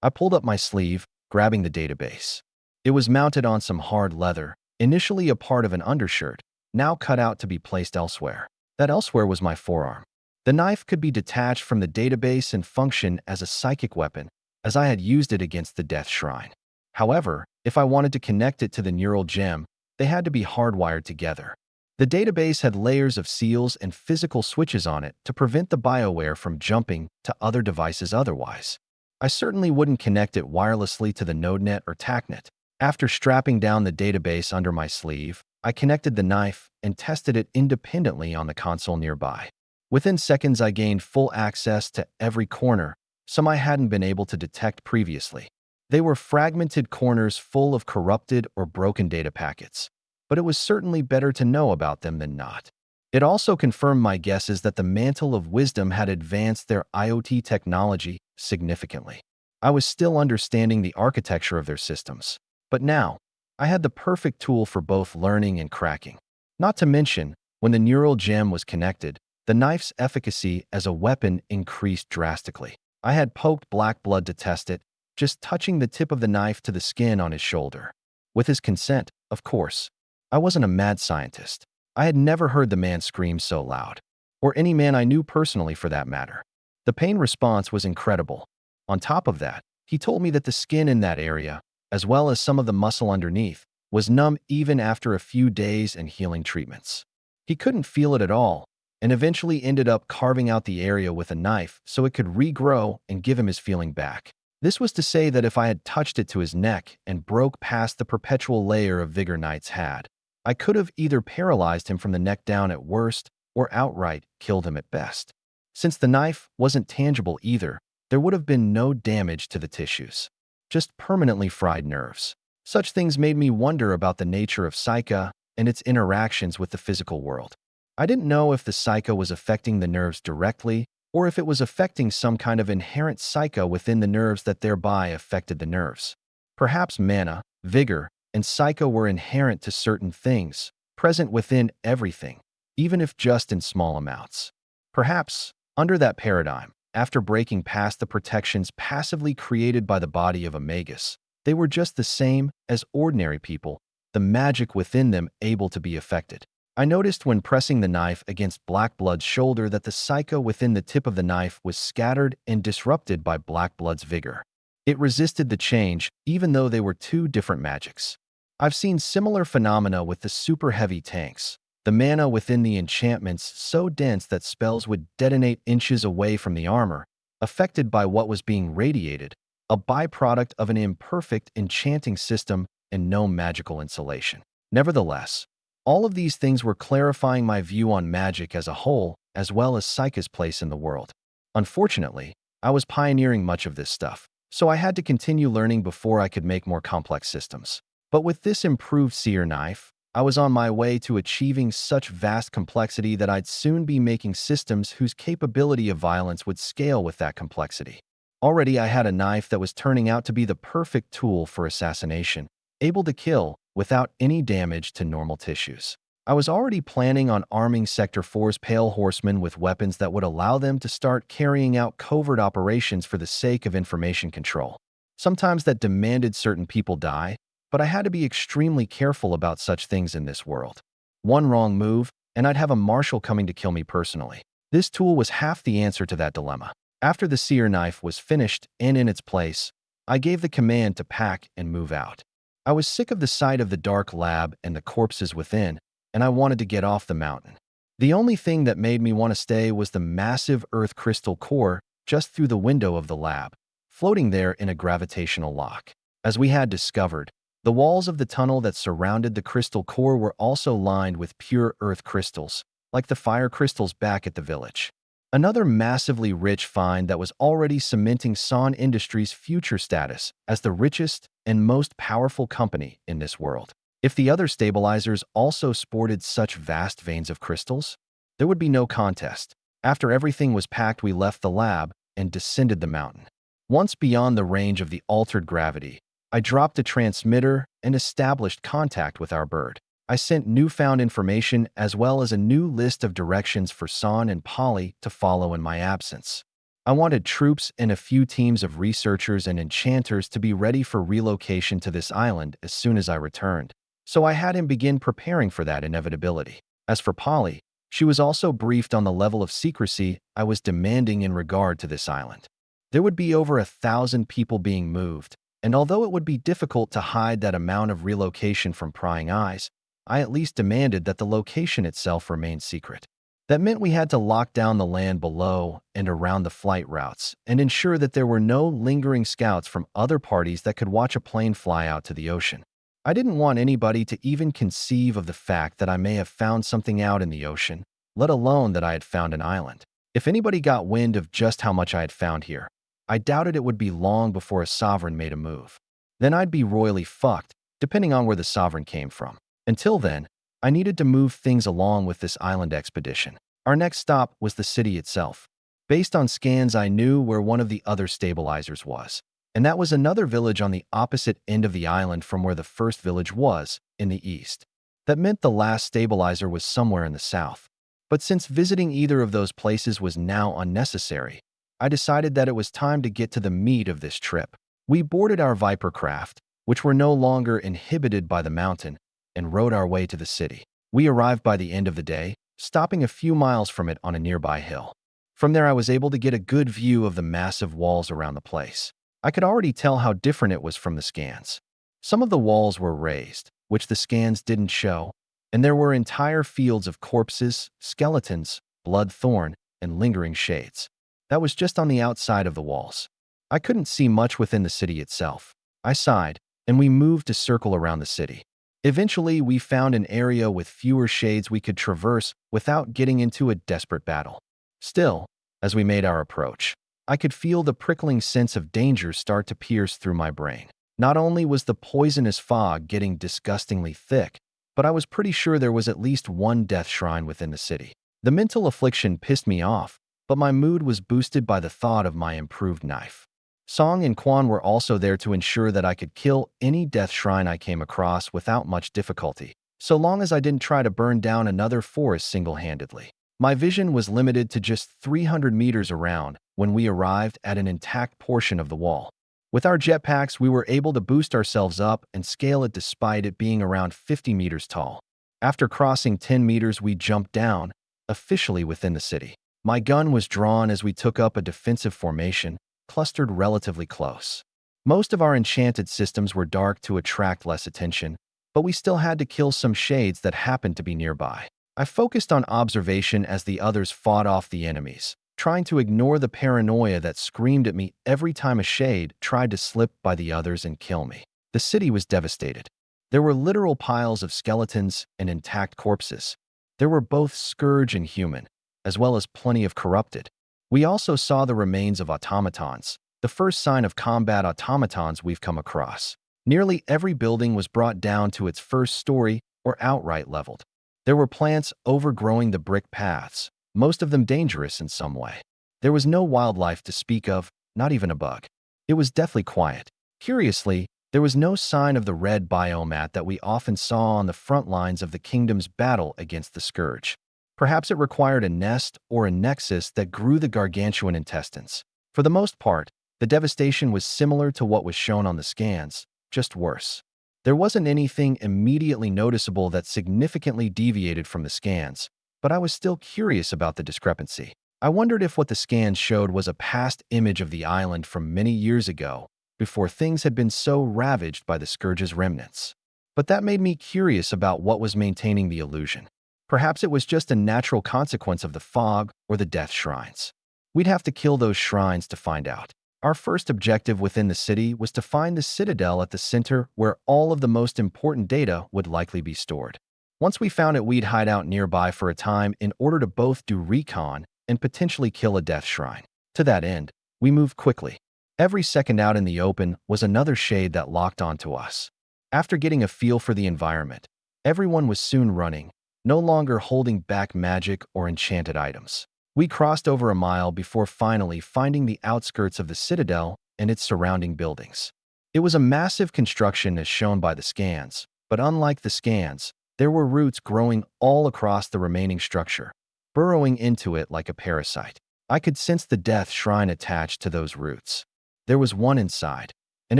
I pulled up my sleeve, grabbing the database. It was mounted on some hard leather, initially a part of an undershirt, now cut out to be placed elsewhere. That elsewhere was my forearm. The knife could be detached from the database and function as a psychic weapon, as I had used it against the Death Shrine. However, if I wanted to connect it to the neural gem, they had to be hardwired together. The database had layers of seals and physical switches on it to prevent the BioWare from jumping to other devices otherwise. I certainly wouldn't connect it wirelessly to the NodeNet or TACnet. After strapping down the database under my sleeve, I connected the knife and tested it independently on the console nearby. Within seconds, I gained full access to every corner, some I hadn't been able to detect previously. They were fragmented corners full of corrupted or broken data packets, but it was certainly better to know about them than not. It also confirmed my guesses that the Mantle of Wisdom had advanced their IoT technology significantly. I was still understanding the architecture of their systems, but now, I had the perfect tool for both learning and cracking. Not to mention, when the neural gem was connected, the knife's efficacy as a weapon increased drastically. I had poked Black Blood to test it, just touching the tip of the knife to the skin on his shoulder. With his consent, of course. I wasn't a mad scientist. I had never heard the man scream so loud, or any man I knew personally for that matter. The pain response was incredible. On top of that, he told me that the skin in that area, as well as some of the muscle underneath, was numb even after a few days and healing treatments. He couldn't feel it at all, and eventually ended up carving out the area with a knife so it could regrow and give him his feeling back. This was to say that if I had touched it to his neck and broke past the perpetual layer of vigor knights had, I could have either paralyzed him from the neck down at worst or outright killed him at best. Since the knife wasn't tangible either, there would have been no damage to the tissues, just permanently fried nerves. Such things made me wonder about the nature of Isekai and its interactions with the physical world. I didn't know if the Isekai was affecting the nerves directly or if it was affecting some kind of inherent Isekai within the nerves that thereby affected the nerves. Perhaps mana, vigor, and Isekai were inherent to certain things, present within everything, even if just in small amounts. Perhaps, under that paradigm, after breaking past the protections passively created by the body of a magus, they were just the same as ordinary people, the magic within them able to be affected. I noticed when pressing the knife against Blackblood's shoulder that the Isekai within the tip of the knife was scattered and disrupted by Blackblood's vigor. It resisted the change, even though they were two different magics. I've seen similar phenomena with the super heavy tanks. The mana within the enchantments so dense that spells would detonate inches away from the armor, affected by what was being radiated, a byproduct of an imperfect enchanting system and no magical insulation. Nevertheless, all of these things were clarifying my view on magic as a whole, as well as Isekai's place in the world. Unfortunately, I was pioneering much of this stuff, so I had to continue learning before I could make more complex systems. But with this improved seer knife, I was on my way to achieving such vast complexity that I'd soon be making systems whose capability of violence would scale with that complexity. Already I had a knife that was turning out to be the perfect tool for assassination, able to kill without any damage to normal tissues. I was already planning on arming Sector 4's Pale Horsemen with weapons that would allow them to start carrying out covert operations for the sake of information control. Sometimes that demanded certain people die, but I had to be extremely careful about such things in this world. One wrong move, and I'd have a marshal coming to kill me personally. This tool was half the answer to that dilemma. After the seer knife was finished and in its place, I gave the command to pack and move out. I was sick of the sight of the dark lab and the corpses within, and I wanted to get off the mountain. The only thing that made me want to stay was the massive earth crystal core just through the window of the lab, floating there in a gravitational lock. As we had discovered, the walls of the tunnel that surrounded the crystal core were also lined with pure earth crystals, like the fire crystals back at the village. Another massively rich find that was already cementing Son Industries' future status as the richest and most powerful company in this world. If the other stabilizers also sported such vast veins of crystals, there would be no contest. After everything was packed, we left the lab and descended the mountain. Once beyond the range of the altered gravity, I dropped a transmitter and established contact with our bird. I sent newfound information as well as a new list of directions for Son and Polly to follow in my absence. I wanted troops and a few teams of researchers and enchanters to be ready for relocation to this island as soon as I returned, so I had him begin preparing for that inevitability. As for Polly, she was also briefed on the level of secrecy I was demanding in regard to this island. There would be over 1,000 people being moved, and although it would be difficult to hide that amount of relocation from prying eyes, I at least demanded that the location itself remain secret. That meant we had to lock down the land below and around the flight routes and ensure that there were no lingering scouts from other parties that could watch a plane fly out to the ocean. I didn't want anybody to even conceive of the fact that I may have found something out in the ocean, let alone that I had found an island. If anybody got wind of just how much I had found here, I doubted it would be long before a sovereign made a move. Then I'd be royally fucked, depending on where the sovereign came from. Until then, I needed to move things along with this island expedition. Our next stop was the city itself. Based on scans, I knew where one of the other stabilizers was, and that was another village on the opposite end of the island from where the first village was, in the east. That meant the last stabilizer was somewhere in the south. But since visiting either of those places was now unnecessary, I decided that it was time to get to the meat of this trip. We boarded our Viper craft, which were no longer inhibited by the mountain, and rode our way to the city. We arrived by the end of the day, stopping a few miles from it on a nearby hill. From there I was able to get a good view of the massive walls around the place. I could already tell how different it was from the scans. Some of the walls were raised, which the scans didn't show, and there were entire fields of corpses, skeletons, blood-thorn, and lingering shades. That was just on the outside of the walls. I couldn't see much within the city itself. I sighed, and we moved to circle around the city. Eventually, we found an area with fewer shades we could traverse without getting into a desperate battle. Still, as we made our approach, I could feel the prickling sense of danger start to pierce through my brain. Not only was the poisonous fog getting disgustingly thick, but I was pretty sure there was at least one death shrine within the city. The mental affliction pissed me off, but my mood was boosted by the thought of my improved knife. Song and Quan were also there to ensure that I could kill any death shrine I came across without much difficulty, so long as I didn't try to burn down another forest single-handedly. My vision was limited to just 300 meters around when we arrived at an intact portion of the wall. With our jetpacks, we were able to boost ourselves up and scale it despite it being around 50 meters tall. After crossing 10 meters, we jumped down, officially within the city. My gun was drawn as we took up a defensive formation, clustered relatively close. Most of our enchanted systems were dark to attract less attention, but we still had to kill some shades that happened to be nearby. I focused on observation as the others fought off the enemies, trying to ignore the paranoia that screamed at me every time a shade tried to slip by the others and kill me. The city was devastated. There were literal piles of skeletons and intact corpses. There were both scourge and human, as well as plenty of corrupted. We also saw the remains of automatons, the first sign of combat automatons we've come across. Nearly every building was brought down to its first story or outright leveled. There were plants overgrowing the brick paths, most of them dangerous in some way. There was no wildlife to speak of, not even a bug. It was deathly quiet. Curiously, there was no sign of the red biomat that we often saw on the front lines of the kingdom's battle against the scourge. Perhaps it required a nest or a nexus that grew the gargantuan intestines. For the most part, the devastation was similar to what was shown on the scans, just worse. There wasn't anything immediately noticeable that significantly deviated from the scans, but I was still curious about the discrepancy. I wondered if what the scans showed was a past image of the island from many years ago, before things had been so ravaged by the scourge's remnants. But that made me curious about what was maintaining the illusion. Perhaps it was just a natural consequence of the fog or the death shrines. We'd have to kill those shrines to find out. Our first objective within the city was to find the citadel at the center where all of the most important data would likely be stored. Once we found it, we'd hide out nearby for a time in order to both do recon and potentially kill a death shrine. To that end, we moved quickly. Every second out in the open was another shade that locked onto us. After getting a feel for the environment, everyone was soon running, no longer holding back magic or enchanted items. We crossed over a mile before finally finding the outskirts of the citadel and its surrounding buildings. It was a massive construction as shown by the scans, but unlike the scans, there were roots growing all across the remaining structure, burrowing into it like a parasite. I could sense the death shrine attached to those roots. There was one inside, and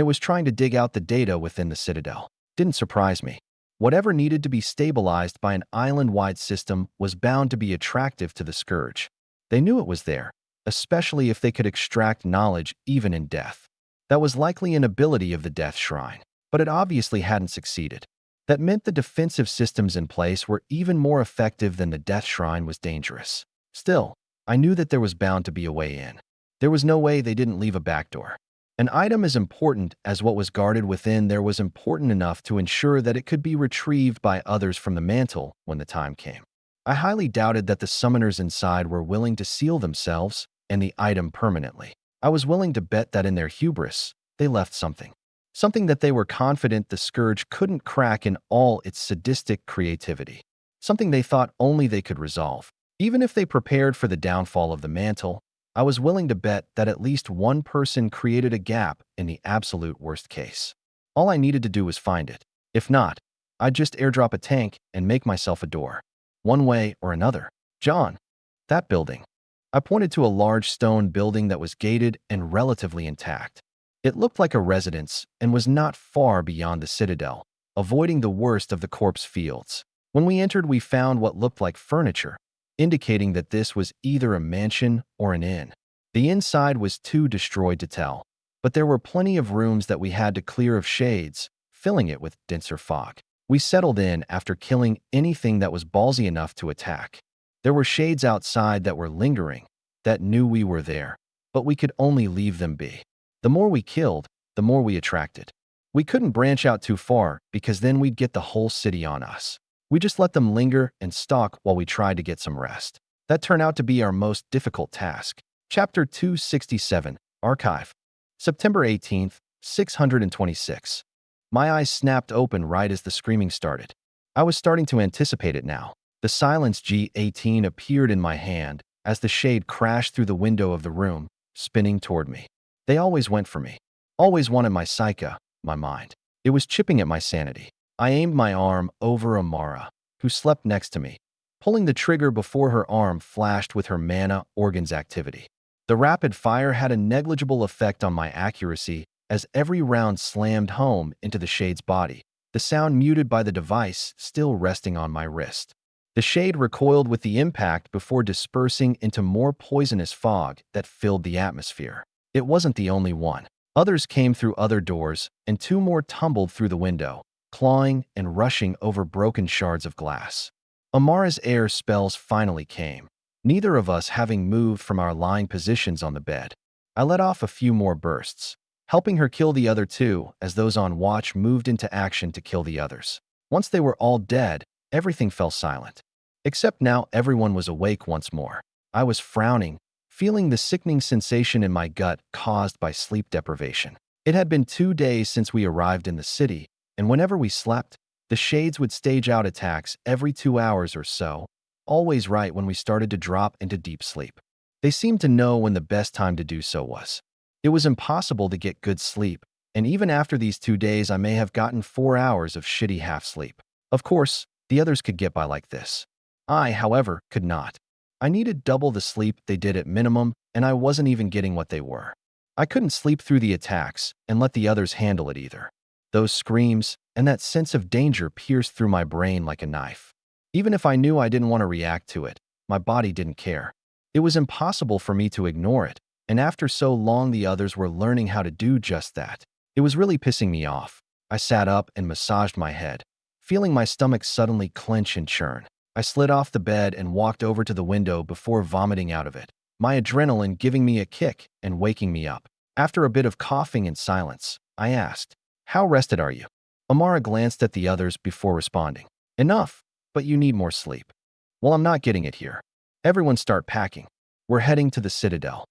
it was trying to dig out the data within the citadel. Didn't surprise me. Whatever needed to be stabilized by an island-wide system was bound to be attractive to the scourge. They knew it was there, especially if they could extract knowledge even in death. That was likely an ability of the death shrine, but it obviously hadn't succeeded. That meant the defensive systems in place were even more effective than the death shrine was dangerous. Still, I knew that there was bound to be a way in. There was no way they didn't leave a backdoor. An item as important as what was guarded within there was important enough to ensure that it could be retrieved by others from the mantle when the time came. I highly doubted that the summoners inside were willing to seal themselves and the item permanently. I was willing to bet that in their hubris, they left something. Something that they were confident the scourge couldn't crack in all its sadistic creativity. Something they thought only they could resolve. Even if they prepared for the downfall of the mantle, I was willing to bet that at least one person created a gap in the absolute worst case. All I needed to do was find it. If not, I'd just airdrop a tank and make myself a door. One way or another. John, that building. I pointed to a large stone building that was gated and relatively intact. It looked like a residence and was not far beyond the citadel, avoiding the worst of the corpse fields. When we entered, we found what looked like furniture, indicating that this was either a mansion or an inn. The inside was too destroyed to tell, but there were plenty of rooms that we had to clear of shades, filling it with denser fog. We settled in after killing anything that was ballsy enough to attack. There were shades outside that were lingering, that knew we were there, but we could only leave them be. The more we killed, the more we attracted. We couldn't branch out too far because then we'd get the whole city on us. We just let them linger and stalk while we tried to get some rest. That turned out to be our most difficult task. Chapter 267, Archive. September 18th, 626. My eyes snapped open right as the screaming started. I was starting to anticipate it now. The Silence G18 appeared in my hand as the shade crashed through the window of the room, spinning toward me. They always went for me. Always wanted my psyche, my mind. It was chipping at my sanity. I aimed my arm over Amara, who slept next to me, pulling the trigger before her arm flashed with her mana organs activity. The rapid fire had a negligible effect on my accuracy as every round slammed home into the shade's body, the sound muted by the device still resting on my wrist. The shade recoiled with the impact before dispersing into more poisonous fog that filled the atmosphere. It wasn't the only one. Others came through other doors, and 2 more tumbled through the window, clawing and rushing over broken shards of glass. Amara's air spells finally came, neither of us having moved from our lying positions on the bed. I let off a few more bursts, helping her kill the other 2 as those on watch moved into action to kill the others. Once they were all dead, everything fell silent. Except now everyone was awake once more. I was frowning, feeling the sickening sensation in my gut caused by sleep deprivation. It had been 2 days since we arrived in the city, and whenever we slept, the shades would stage out attacks every 2 hours or so, always right when we started to drop into deep sleep. They seemed to know when the best time to do so was. It was impossible to get good sleep, and even after these 2 days I may have gotten 4 hours of shitty half-sleep. Of course, the others could get by like this. I, however, could not. I needed double the sleep they did at minimum, and I wasn't even getting what they were. I couldn't sleep through the attacks and let the others handle it either. Those screams and that sense of danger pierced through my brain like a knife. Even if I knew I didn't want to react to it, my body didn't care. It was impossible for me to ignore it, and after so long the others were learning how to do just that. It was really pissing me off. I sat up and massaged my head, feeling my stomach suddenly clench and churn. I slid off the bed and walked over to the window before vomiting out of it, my adrenaline giving me a kick and waking me up. After a bit of coughing and silence, I asked, "How rested are you?" Amara glanced at the others before responding. "Enough, but you need more sleep." "Well, I'm not getting it here." Everyone start packing. We're heading to the Citadel.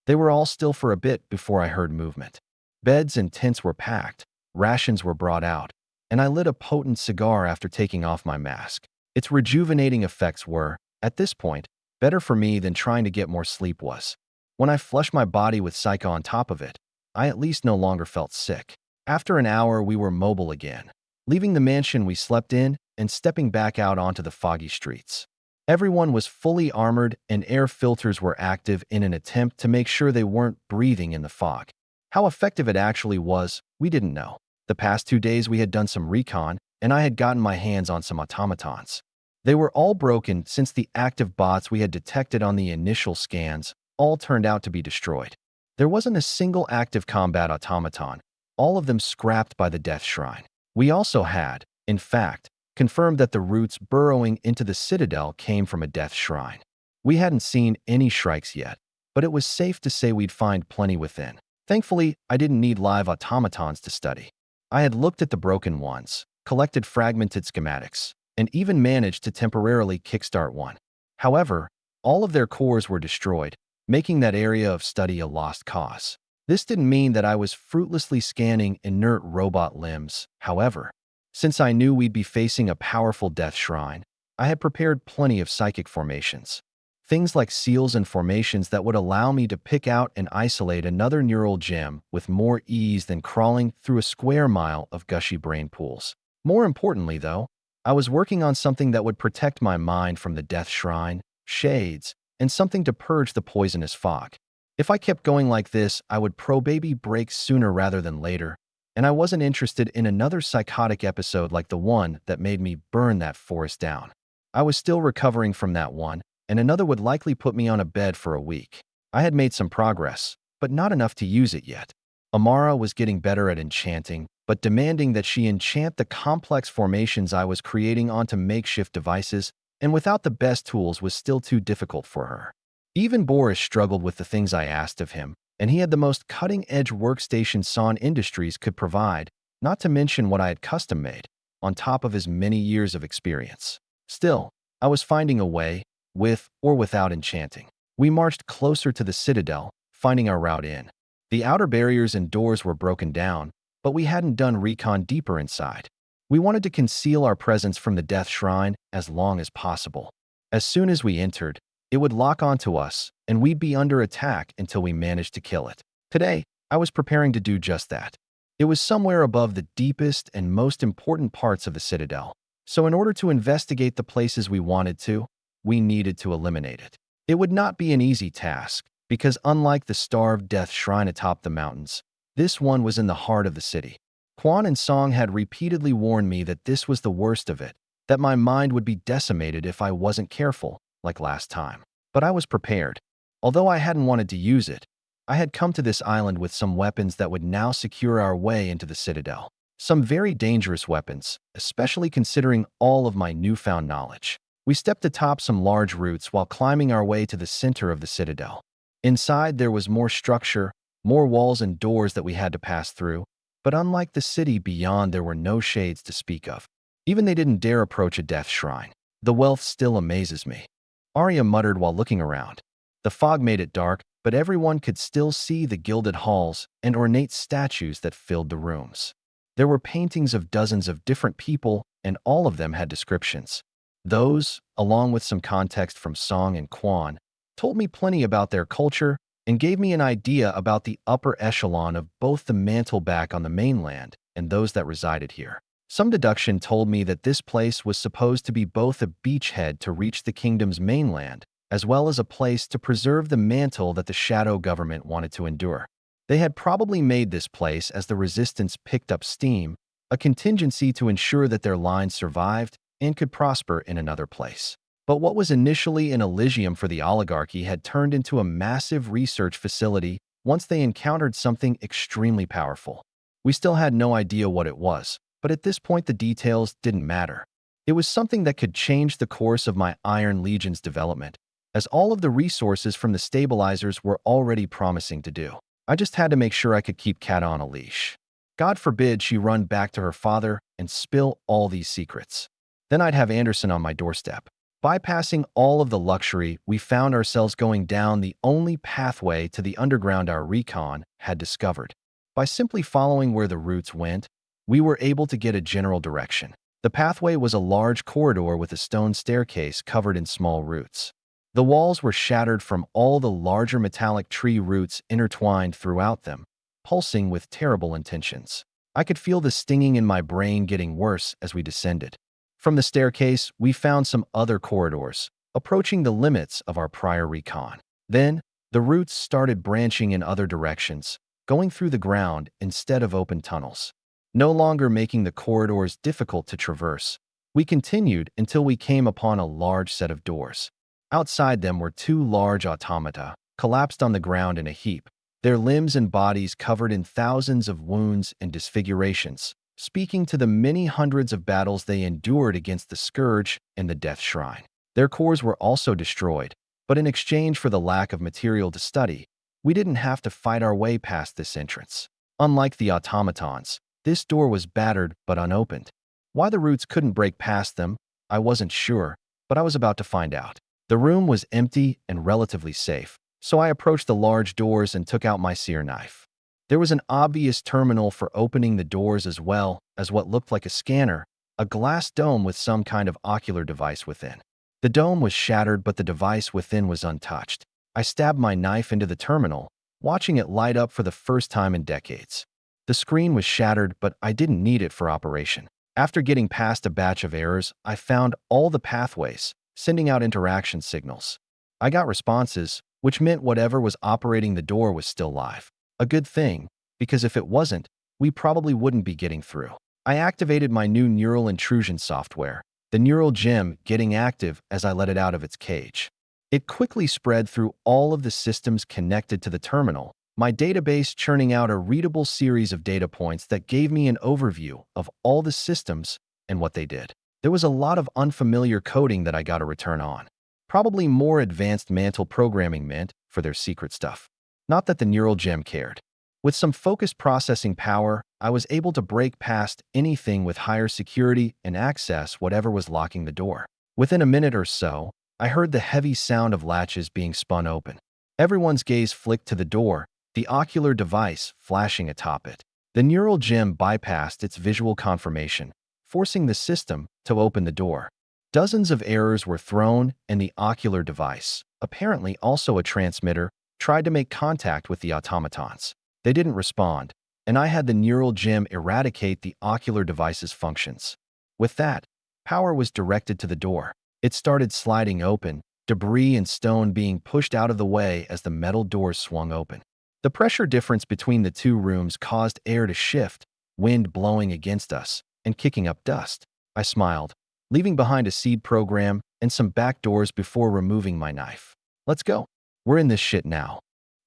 They were all still for a bit before I heard movement. Beds and tents were packed, rations were brought out, and I lit a potent cigar after taking off my mask. Its rejuvenating effects were, at this point, better for me than trying to get more sleep was. When I flushed my body with Psyche on top of it, I at least no longer felt sick. After an hour, we were mobile again, leaving the mansion we slept in and stepping back out onto the foggy streets. Everyone was fully armored and air filters were active in an attempt to make sure they weren't breathing in the fog. How effective it actually was, we didn't know. The past 2 days we had done some recon, and I had gotten my hands on some automatons. They were all broken since the active bots we had detected on the initial scans all turned out to be destroyed. There wasn't a single active combat automaton, all of them scrapped by the Death Shrine. We also had, in fact, confirmed that the roots burrowing into the Citadel came from a Death Shrine. We hadn't seen any shrikes yet, but it was safe to say we'd find plenty within. Thankfully, I didn't need live automatons to study. I had looked at the broken ones, collected fragmented schematics, and even managed to temporarily kickstart one. However, all of their cores were destroyed, making that area of study a lost cause. This didn't mean that I was fruitlessly scanning inert robot limbs, however. Since I knew we'd be facing a powerful Death Shrine, I had prepared plenty of psychic formations. Things like seals and formations that would allow me to pick out and isolate another neural gem with more ease than crawling through a square mile of gushy brain pools. More importantly, though, I was working on something that would protect my mind from the Death Shrine, shades, and something to purge the poisonous fog. If I kept going like this, I would pro-baby break sooner rather than later, and I wasn't interested in another psychotic episode like the one that made me burn that forest down. I was still recovering from that one, and another would likely put me on a bed for a week. I had made some progress, but not enough to use it yet. Amara was getting better at enchanting, but demanding that she enchant the complex formations I was creating onto makeshift devices, and without the best tools was still too difficult for her. Even Boris struggled with the things I asked of him, and he had the most cutting-edge workstation Son Industries could provide, not to mention what I had custom-made, on top of his many years of experience. Still, I was finding a way, with or without enchanting. We marched closer to the citadel, finding our route in. The outer barriers and doors were broken down, but we hadn't done recon deeper inside. We wanted to conceal our presence from the Death Shrine as long as possible. As soon as we entered, it would lock onto us, and we'd be under attack until we managed to kill it. Today, I was preparing to do just that. It was somewhere above the deepest and most important parts of the citadel, so in order to investigate the places we wanted to, we needed to eliminate it. It would not be an easy task, because unlike the starved Death Shrine atop the mountains, this one was in the heart of the city. Quan and Song had repeatedly warned me that this was the worst of it, that my mind would be decimated if I wasn't careful, like last time. But I was prepared. Although I hadn't wanted to use it, I had come to this island with some weapons that would now secure our way into the citadel. Some very dangerous weapons, especially considering all of my newfound knowledge. We stepped atop some large roots while climbing our way to the center of the citadel. Inside, there was more structure, more walls and doors that we had to pass through, but unlike the city beyond, there were no shades to speak of. Even they didn't dare approach a death shrine. The wealth still amazes me. Arya muttered while looking around. The fog made it dark, but everyone could still see the gilded halls and ornate statues that filled the rooms. There were paintings of dozens of different people, and all of them had descriptions. Those, along with some context from Song and Quan, told me plenty about their culture and gave me an idea about the upper echelon of both the mantle back on the mainland and those that resided here. Some deduction told me that this place was supposed to be both a beachhead to reach the kingdom's mainland, as well as a place to preserve the mantle that the shadow government wanted to endure. They had probably made this place as the resistance picked up steam, a contingency to ensure that their line survived and could prosper in another place. But what was initially an Elysium for the oligarchy had turned into a massive research facility once they encountered something extremely powerful. We still had no idea what it was, but at this point the details didn't matter. It was something that could change the course of my Iron Legion's development, as all of the resources from the stabilizers were already promising to do. I just had to make sure I could keep Kat on a leash. God forbid she run back to her father and spill all these secrets. Then I'd have Anderson on my doorstep. Bypassing all of the luxury, we found ourselves going down the only pathway to the underground our recon had discovered. By simply following where the routes went, we were able to get a general direction. The pathway was a large corridor with a stone staircase covered in small roots. The walls were shattered from all the larger metallic tree roots intertwined throughout them, pulsing with terrible intentions. I could feel the stinging in my brain getting worse as we descended. From the staircase, we found some other corridors, approaching the limits of our prior recon. Then, the roots started branching in other directions, going through the ground instead of open tunnels. No longer making the corridors difficult to traverse, we continued until we came upon a large set of doors. Outside them were two large automata, collapsed on the ground in a heap, their limbs and bodies covered in thousands of wounds and disfigurations, speaking to the many hundreds of battles they endured against the Scourge and the Death Shrine. Their cores were also destroyed, but in exchange for the lack of material to study, we didn't have to fight our way past this entrance. Unlike the automatons, this door was battered but unopened. Why the roots couldn't break past them, I wasn't sure, but I was about to find out. The room was empty and relatively safe, so I approached the large doors and took out my sear knife. There was an obvious terminal for opening the doors as well as what looked like a scanner, a glass dome with some kind of ocular device within. The dome was shattered, but the device within was untouched. I stabbed my knife into the terminal, watching it light up for the first time in decades. The screen was shattered, but I didn't need it for operation. After getting past a batch of errors, I found all the pathways, sending out interaction signals. I got responses, which meant whatever was operating the door was still live. A good thing, because if it wasn't, we probably wouldn't be getting through. I activated my new neural intrusion software, the neural gem getting active as I let it out of its cage. It quickly spread through all of the systems connected to the terminal, my database churning out a readable series of data points that gave me an overview of all the systems and what they did. There was a lot of unfamiliar coding that I got a return on. Probably more advanced mantle programming meant for their secret stuff. Not that the neural gem cared. With some focused processing power, I was able to break past anything with higher security and access whatever was locking the door. Within a minute or so, I heard the heavy sound of latches being spun open. Everyone's gaze flicked to the door, the ocular device flashing atop it. The neural gem bypassed its visual confirmation, forcing the system to open the door. Dozens of errors were thrown, and the ocular device, apparently also a transmitter, tried to make contact with the automatons. They didn't respond, and I had the neural gem eradicate the ocular device's functions. With that, power was directed to the door. It started sliding open, debris and stone being pushed out of the way as the metal doors swung open. The pressure difference between the two rooms caused air to shift, wind blowing against us and kicking up dust. I smiled, leaving behind a seed program and some back doors before removing my knife. Let's go. We're in this shit now.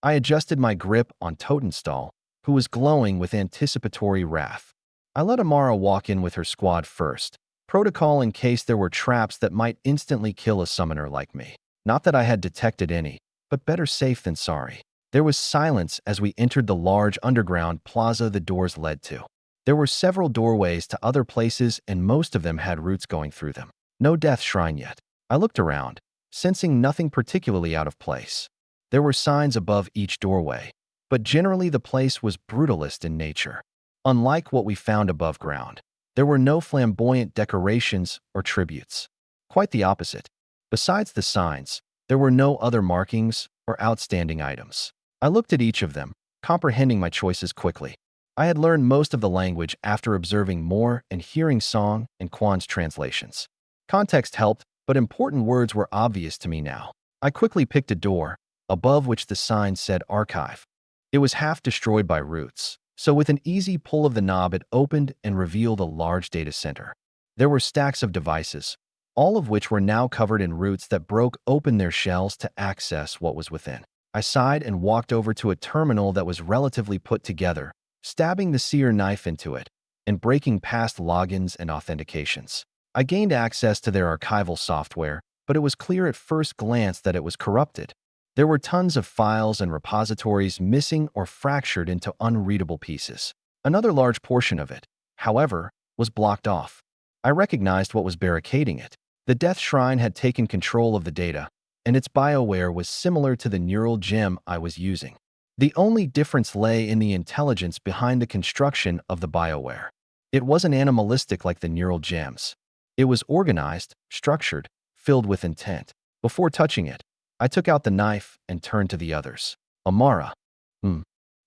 I adjusted my grip on Totenstall, who was glowing with anticipatory wrath. I let Amara walk in with her squad first, protocol in case there were traps that might instantly kill a summoner like me. Not that I had detected any, but better safe than sorry. There was silence as we entered the large underground plaza the doors led to. There were several doorways to other places, and most of them had routes going through them. No death shrine yet. I looked around, sensing nothing particularly out of place. There were signs above each doorway, but generally the place was brutalist in nature. Unlike what we found above ground, there were no flamboyant decorations or tributes. Quite the opposite. Besides the signs, there were no other markings or outstanding items. I looked at each of them, comprehending my choices quickly. I had learned most of the language after observing more and hearing Song and Quan's translations. Context helped, but important words were obvious to me now. I quickly picked a door, above which the sign said Archive. It was half destroyed by roots, so with an easy pull of the knob it opened and revealed a large data center. There were stacks of devices, all of which were now covered in roots that broke open their shells to access what was within. I sighed and walked over to a terminal that was relatively put together, stabbing the seer knife into it, and breaking past logins and authentications. I gained access to their archival software, but it was clear at first glance that it was corrupted. There were tons of files and repositories missing or fractured into unreadable pieces. Another large portion of it, however, was blocked off. I recognized what was barricading it. The Death Shrine had taken control of the data, and its bioware was similar to the neural gem I was using. The only difference lay in the intelligence behind the construction of the bioware. It wasn't animalistic like the neural gems. It was organized, structured, filled with intent. Before touching it, I took out the knife and turned to the others. Amara.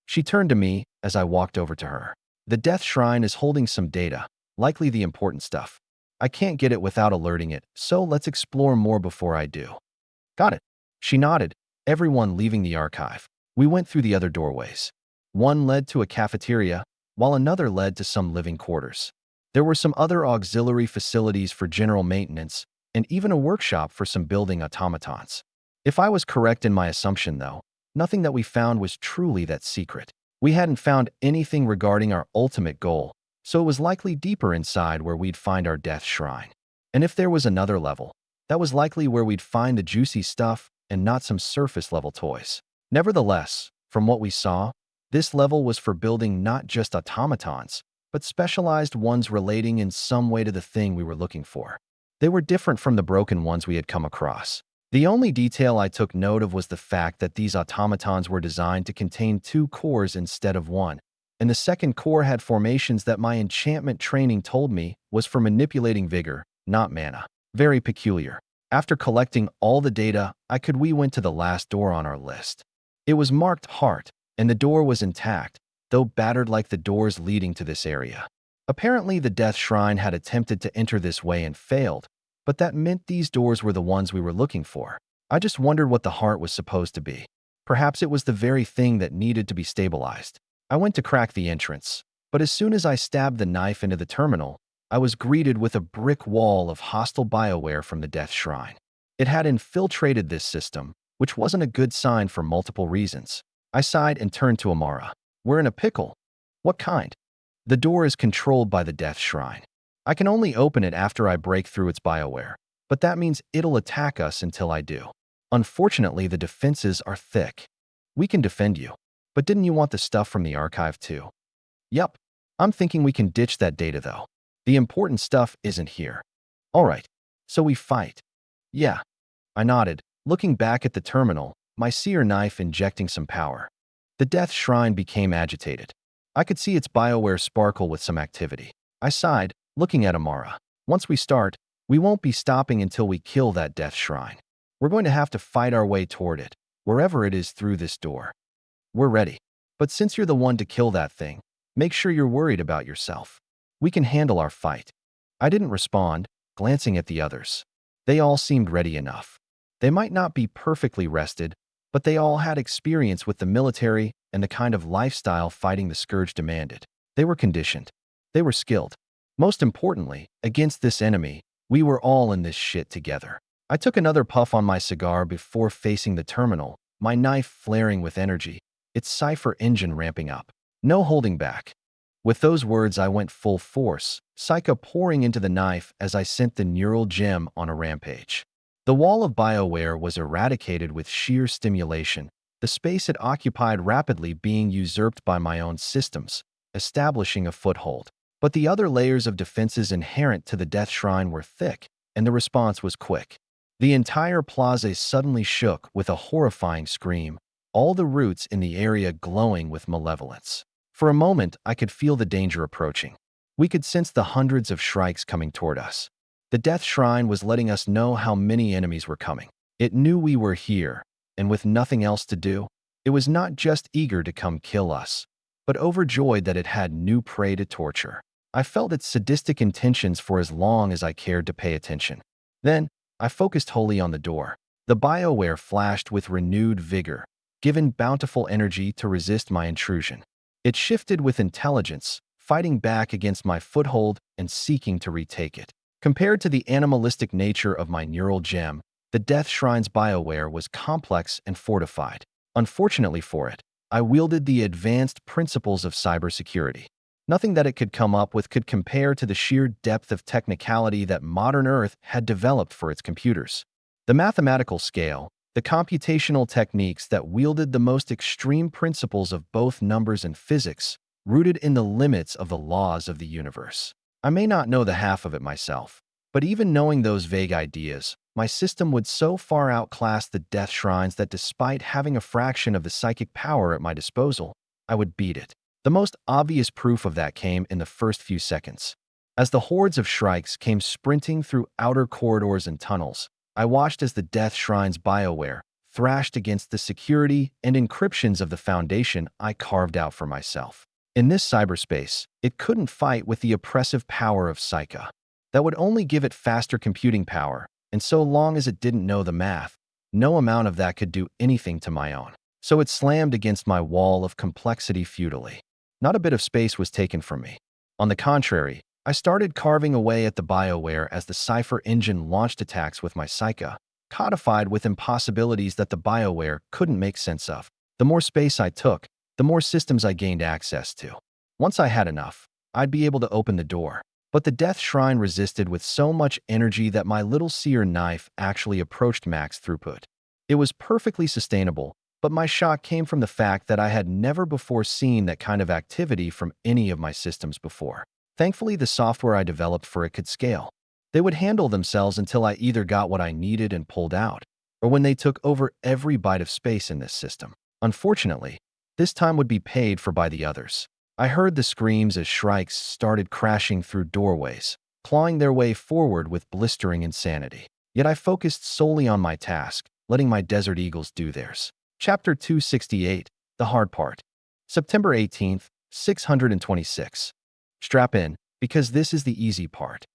She turned to me as I walked over to her. The Death Shrine is holding some data, likely the important stuff. I can't get it without alerting it, so let's explore more before I do. Got it. She nodded, everyone leaving the archive. We went through the other doorways. One led to a cafeteria, while another led to some living quarters. There were some other auxiliary facilities for general maintenance, and even a workshop for some building automatons. If I was correct in my assumption, though, nothing that we found was truly that secret. We hadn't found anything regarding our ultimate goal, so it was likely deeper inside where we'd find our Death Shrine. And if there was another level, that was likely where we'd find the juicy stuff and not some surface-level toys. Nevertheless, from what we saw, this level was for building not just automatons, but specialized ones relating in some way to the thing we were looking for. They were different from the broken ones we had come across. The only detail I took note of was the fact that these automatons were designed to contain 2 cores instead of 1, and the second core had formations that my enchantment training told me was for manipulating vigor, not mana. Very peculiar. After collecting all the data, we went to the last door on our list. It was marked Heart, and the door was intact, though battered like the doors leading to this area. Apparently, the Death Shrine had attempted to enter this way and failed, but that meant these doors were the ones we were looking for. I just wondered what the Heart was supposed to be. Perhaps it was the very thing that needed to be stabilized. I went to crack the entrance, but as soon as I stabbed the knife into the terminal, I was greeted with a brick wall of hostile bioware from the Death Shrine. It had infiltrated this system, which wasn't a good sign for multiple reasons. I sighed and turned to Amara. We're in a pickle. What kind? The door is controlled by the Death Shrine. I can only open it after I break through its bioware, but that means it'll attack us until I do. Unfortunately, the defenses are thick. We can defend you. But didn't you want the stuff from the archive too? Yup. I'm thinking we can ditch that data though. The important stuff isn't here. Alright, so we fight. Yeah. I nodded, looking back at the terminal, my seer knife injecting some power. The Death Shrine became agitated. I could see its bioware sparkle with some activity. I sighed, looking at Amara. Once we start, we won't be stopping until we kill that Death Shrine. We're going to have to fight our way toward it, wherever it is through this door. We're ready. But since you're the one to kill that thing, make sure you're worried about yourself. We can handle our fight. I didn't respond, glancing at the others. They all seemed ready enough. They might not be perfectly rested, but they all had experience with the military and the kind of lifestyle fighting the Scourge demanded. They were conditioned. They were skilled. Most importantly, against this enemy, we were all in this shit together. I took another puff on my cigar before facing the terminal, my knife flaring with energy, its cipher engine ramping up. No holding back. With those words, I went full force, Psycha pouring into the knife as I sent the neural gem on a rampage. The wall of bioware was eradicated with sheer stimulation, the space it occupied rapidly being usurped by my own systems, establishing a foothold. But the other layers of defenses inherent to the Death Shrine were thick, and the response was quick. The entire plaza suddenly shook with a horrifying scream, all the roots in the area glowing with malevolence. For a moment, I could feel the danger approaching. We could sense the hundreds of shrikes coming toward us. The Death Shrine was letting us know how many enemies were coming. It knew we were here, and with nothing else to do, it was not just eager to come kill us, but overjoyed that it had new prey to torture. I felt its sadistic intentions for as long as I cared to pay attention. Then, I focused wholly on the door. The bioware flashed with renewed vigor, given bountiful energy to resist my intrusion. It shifted with intelligence, fighting back against my foothold and seeking to retake it. Compared to the animalistic nature of my neural gem, the Death Shrine's bioware was complex and fortified. Unfortunately for it, I wielded the advanced principles of cybersecurity. Nothing that it could come up with could compare to the sheer depth of technicality that modern Earth had developed for its computers. The mathematical scale, the computational techniques that wielded the most extreme principles of both numbers and physics, rooted in the limits of the laws of the universe. I may not know the half of it myself, but even knowing those vague ideas, my system would so far outclass the Death Shrines that despite having a fraction of the psychic power at my disposal, I would beat it. The most obvious proof of that came in the first few seconds. As the hordes of shrikes came sprinting through outer corridors and tunnels, I watched as the Death Shrine's bioware thrashed against the security and encryptions of the foundation I carved out for myself. In this cyberspace, it couldn't fight with the oppressive power of Psycha. That would only give it faster computing power, and so long as it didn't know the math, no amount of that could do anything to my own. So it slammed against my wall of complexity futilely. Not a bit of space was taken from me. On the contrary, I started carving away at the bioware as the cipher engine launched attacks with my Psycha, codified with impossibilities that the bioware couldn't make sense of. The more space I took, the more systems I gained access to. Once I had enough, I'd be able to open the door. But the Death Shrine resisted with so much energy that my little seer knife actually approached max throughput. It was perfectly sustainable, but my shock came from the fact that I had never before seen that kind of activity from any of my systems before. Thankfully, the software I developed for it could scale. They would handle themselves until I either got what I needed and pulled out, or when they took over every byte of space in this system. Unfortunately, this time would be paid for by the others. I heard the screams as shrikes started crashing through doorways, clawing their way forward with blistering insanity. Yet I focused solely on my task, letting my desert eagles do theirs. Chapter 268, The Hard Part. September 18th, 626. Strap in, because this is the easy part.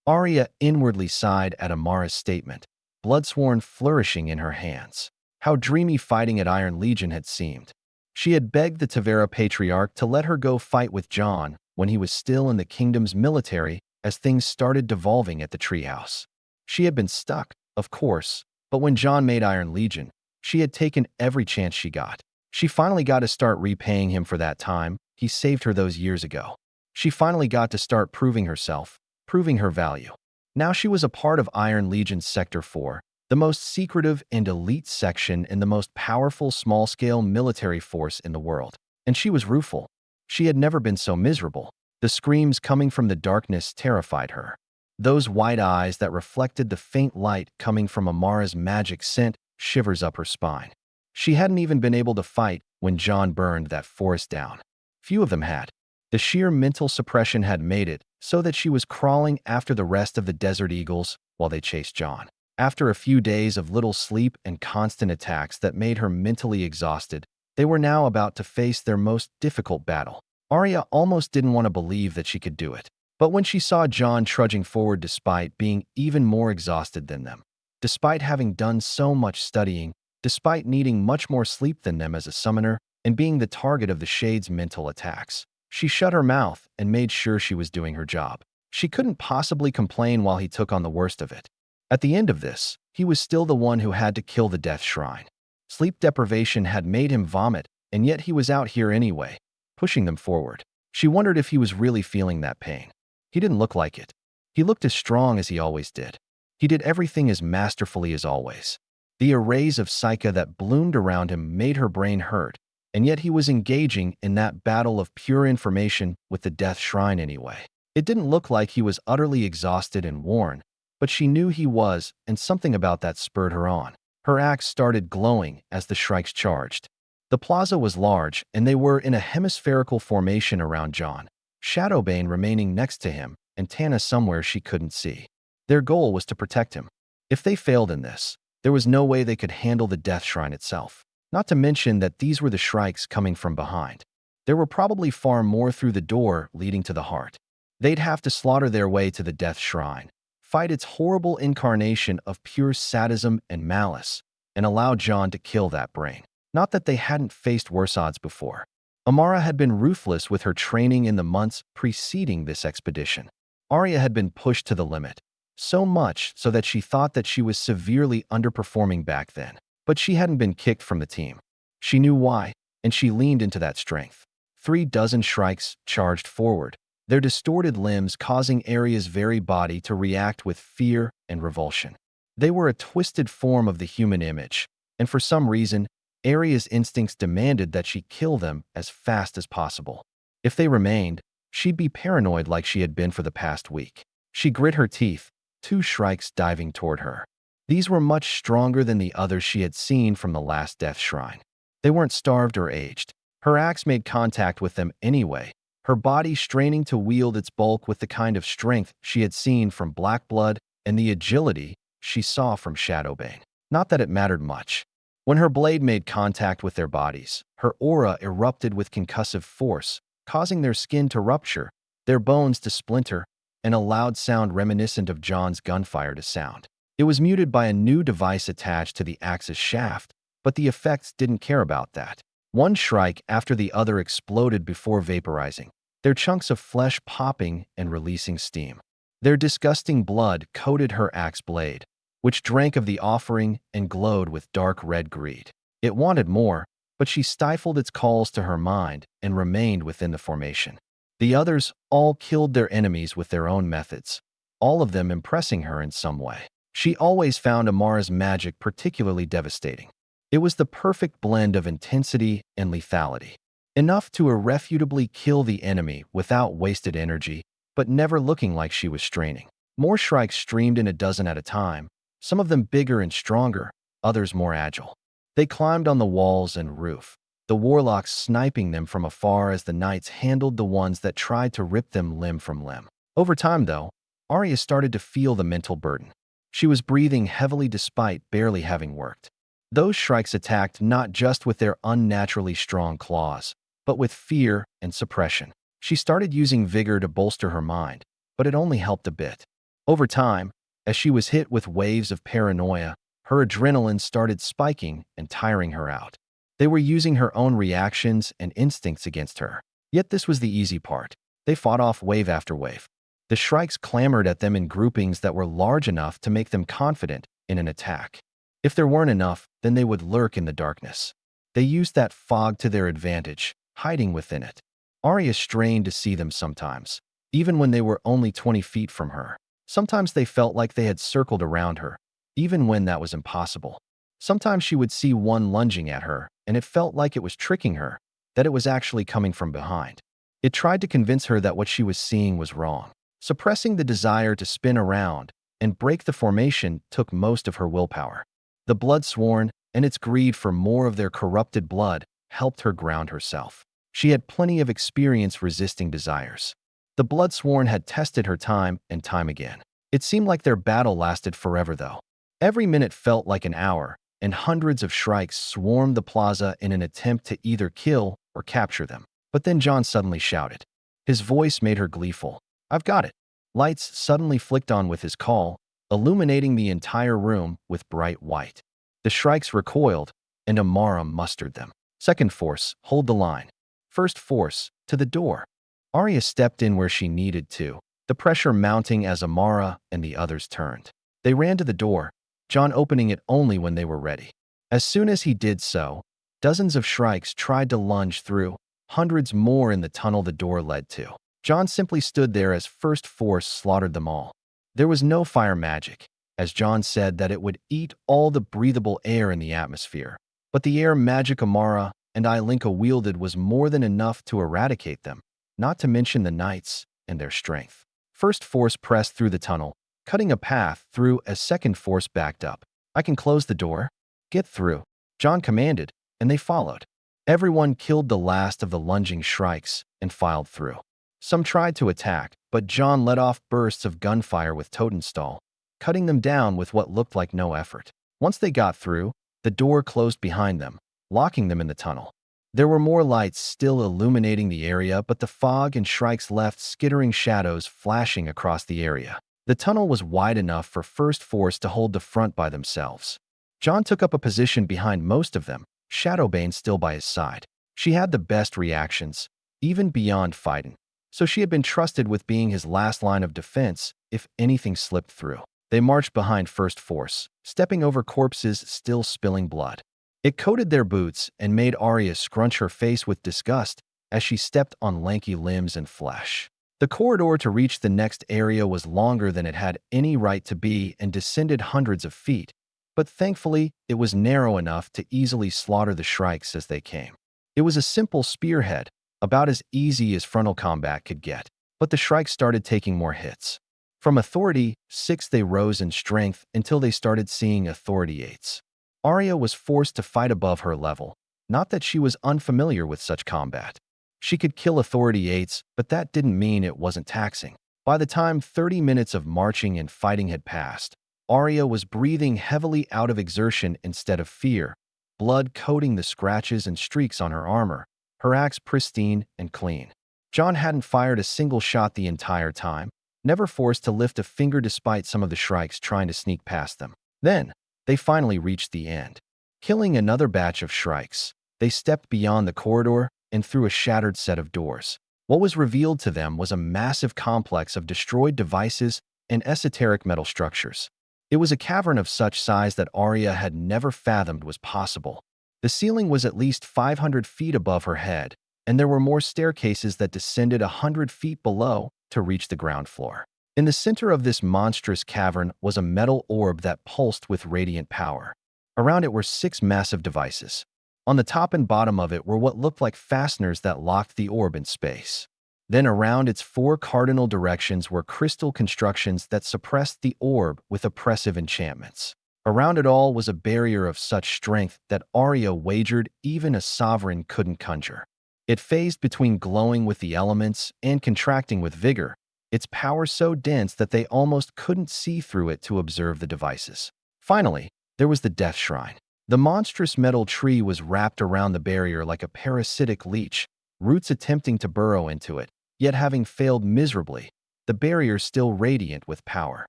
Arya inwardly sighed at Amara's statement, bloodsworn flourishing in her hands. How dreamy fighting at Iron Legion had seemed. She had begged the Tavera Patriarch to let her go fight with John when he was still in the kingdom's military as things started devolving at the treehouse. She had been stuck, of course, but when John made Iron Legion, she had taken every chance she got. She finally got to start repaying him for that time he saved her those years ago. She finally got to start proving herself, proving her value. Now she was a part of Iron Legion's Sector 4, the most secretive and elite section in the most powerful small-scale military force in the world. And she was rueful. She had never been so miserable. The screams coming from the darkness terrified her. Those wide eyes that reflected the faint light coming from Amara's magic sent shivers up her spine. She hadn't even been able to fight when John burned that forest down. Few of them had. The sheer mental suppression had made it so that she was crawling after the rest of the Desert Eagles while they chased John. After a few days of little sleep and constant attacks that made her mentally exhausted, they were now about to face their most difficult battle. Arya almost didn't want to believe that she could do it. But when she saw John trudging forward despite being even more exhausted than them, despite having done so much studying, despite needing much more sleep than them as a summoner, and being the target of the Shade's mental attacks, she shut her mouth and made sure she was doing her job. She couldn't possibly complain while he took on the worst of it. At the end of this, he was still the one who had to kill the Death Shrine. Sleep deprivation had made him vomit, and yet he was out here anyway, pushing them forward. She wondered if he was really feeling that pain. He didn't look like it. He looked as strong as he always did. He did everything as masterfully as always. The arrays of psyche that bloomed around him made her brain hurt, and yet he was engaging in that battle of pure information with the Death Shrine anyway. It didn't look like he was utterly exhausted and worn, but she knew he was, and something about that spurred her on. Her axe started glowing as the shrikes charged. The plaza was large, and they were in a hemispherical formation around John, Shadowbane remaining next to him, and Tana somewhere she couldn't see. Their goal was to protect him. If they failed in this, there was no way they could handle the Death Shrine itself. Not to mention that these were the shrikes coming from behind. There were probably far more through the door leading to the heart. They'd have to slaughter their way to the Death Shrine, fight its horrible incarnation of pure sadism and malice, and allow John to kill that brain. Not that they hadn't faced worse odds before. Amara had been ruthless with her training in the months preceding this expedition. Arya had been pushed to the limit, so much so that she thought that she was severely underperforming back then. But she hadn't been kicked from the team. She knew why, and she leaned into that strength. 36 shrikes charged forward, their distorted limbs causing Arya's very body to react with fear and revulsion. They were a twisted form of the human image, and for some reason, Arya's instincts demanded that she kill them as fast as possible. If they remained, she'd be paranoid like she had been for the past week. She grit her teeth, 2 shrikes diving toward her. These were much stronger than the others she had seen from the last Death Shrine. They weren't starved or aged. Her axe made contact with them anyway, her body straining to wield its bulk with the kind of strength she had seen from Blackblood and the agility she saw from Shadowbane. Not that it mattered much. When her blade made contact with their bodies, her aura erupted with concussive force, causing their skin to rupture, their bones to splinter, and a loud sound reminiscent of John's gunfire to sound. It was muted by a new device attached to the axe's shaft, but the effects didn't care about that. One shrike after the other exploded before vaporizing, their chunks of flesh popping and releasing steam. Their disgusting blood coated her axe blade, which drank of the offering and glowed with dark red greed. It wanted more, but she stifled its calls to her mind and remained within the formation. The others all killed their enemies with their own methods, all of them impressing her in some way. She always found Amara's magic particularly devastating. It was the perfect blend of intensity and lethality, enough to irrefutably kill the enemy without wasted energy, but never looking like she was straining. More shrikes streamed in a dozen at a time, some of them bigger and stronger, others more agile. They climbed on the walls and roof, the warlocks sniping them from afar as the knights handled the ones that tried to rip them limb from limb. Over time, though, Arya started to feel the mental burden. She was breathing heavily despite barely having worked. Those shrikes attacked not just with their unnaturally strong claws, but with fear and suppression. She started using vigor to bolster her mind, but it only helped a bit. Over time, as she was hit with waves of paranoia, her adrenaline started spiking and tiring her out. They were using her own reactions and instincts against her. Yet this was the easy part. They fought off wave after wave. The shrikes clamored at them in groupings that were large enough to make them confident in an attack. If there weren't enough, then they would lurk in the darkness. They used that fog to their advantage, hiding within it. Arya strained to see them sometimes, even when they were only 20 feet from her. Sometimes they felt like they had circled around her, even when that was impossible. Sometimes she would see one lunging at her, and it felt like it was tricking her, that it was actually coming from behind. It tried to convince her that what she was seeing was wrong. Suppressing the desire to spin around and break the formation took most of her willpower. The blood-sworn and its greed for more of their corrupted blood helped her ground herself. She had plenty of experience resisting desires. The blood-sworn had tested her time and time again. It seemed like their battle lasted forever, though. Every minute felt like an hour, and hundreds of shrikes swarmed the plaza in an attempt to either kill or capture them. But then John suddenly shouted. His voice made her gleeful. "I've got it." Lights suddenly flicked on with his call, illuminating the entire room with bright white. The shrikes recoiled, and Amara mustered them. "Second force, hold the line. First force, to the door." Arya stepped in where she needed to, the pressure mounting as Amara and the others turned. They ran to the door, John opening it only when they were ready. As soon as he did so, dozens of shrikes tried to lunge through, hundreds more in the tunnel the door led to. John simply stood there as First Force slaughtered them all. There was no fire magic, as John said that it would eat all the breathable air in the atmosphere. But the air magic Amara and Ilinka wielded was more than enough to eradicate them, not to mention the knights and their strength. First Force pressed through the tunnel, cutting a path through as Second Force backed up. "I can close the door." "Get through," John commanded, and they followed. Everyone killed the last of the lunging shrikes and filed through. Some tried to attack, but John let off bursts of gunfire with Totenstall, cutting them down with what looked like no effort. Once they got through, the door closed behind them, locking them in the tunnel. There were more lights still illuminating the area, but the fog and shrikes left skittering shadows flashing across the area. The tunnel was wide enough for First Force to hold the front by themselves. John took up a position behind most of them, Shadowbane still by his side. She had the best reactions, even beyond fighting, so she had been trusted with being his last line of defense if anything slipped through. They marched behind First Force, stepping over corpses still spilling blood. It coated their boots and made Arya scrunch her face with disgust as she stepped on lanky limbs and flesh. The corridor to reach the next area was longer than it had any right to be and descended hundreds of feet, but thankfully it was narrow enough to easily slaughter the shrikes as they came. It was a simple spearhead, about as easy as frontal combat could get, but the shrikes started taking more hits. From Authority 6 they rose in strength until they started seeing Authority 8s. Arya was forced to fight above her level, not that she was unfamiliar with such combat. She could kill Authority 8s, but that didn't mean it wasn't taxing. By the time 30 minutes of marching and fighting had passed, Arya was breathing heavily out of exertion instead of fear, blood coating the scratches and streaks on her armor, her axe pristine and clean. John hadn't fired a single shot the entire time, never forced to lift a finger despite some of the shrikes trying to sneak past them. Then, they finally reached the end. Killing another batch of shrikes, they stepped beyond the corridor and through a shattered set of doors. What was revealed to them was a massive complex of destroyed devices and esoteric metal structures. It was a cavern of such size that Arya had never fathomed was possible. The ceiling was at least 500 feet above her head, and there were more staircases that descended 100 feet below to reach the ground floor. In the center of this monstrous cavern was a metal orb that pulsed with radiant power. Around it were 6 massive devices. On the top and bottom of it were what looked like fasteners that locked the orb in space. Then around its 4 cardinal directions were crystal constructions that suppressed the orb with oppressive enchantments. Around it all was a barrier of such strength that Arya wagered even a sovereign couldn't conjure. It phased between glowing with the elements and contracting with vigor, its power so dense that they almost couldn't see through it to observe the devices. Finally, there was the Death Shrine. The monstrous metal tree was wrapped around the barrier like a parasitic leech, roots attempting to burrow into it, yet having failed miserably, the barrier still radiant with power.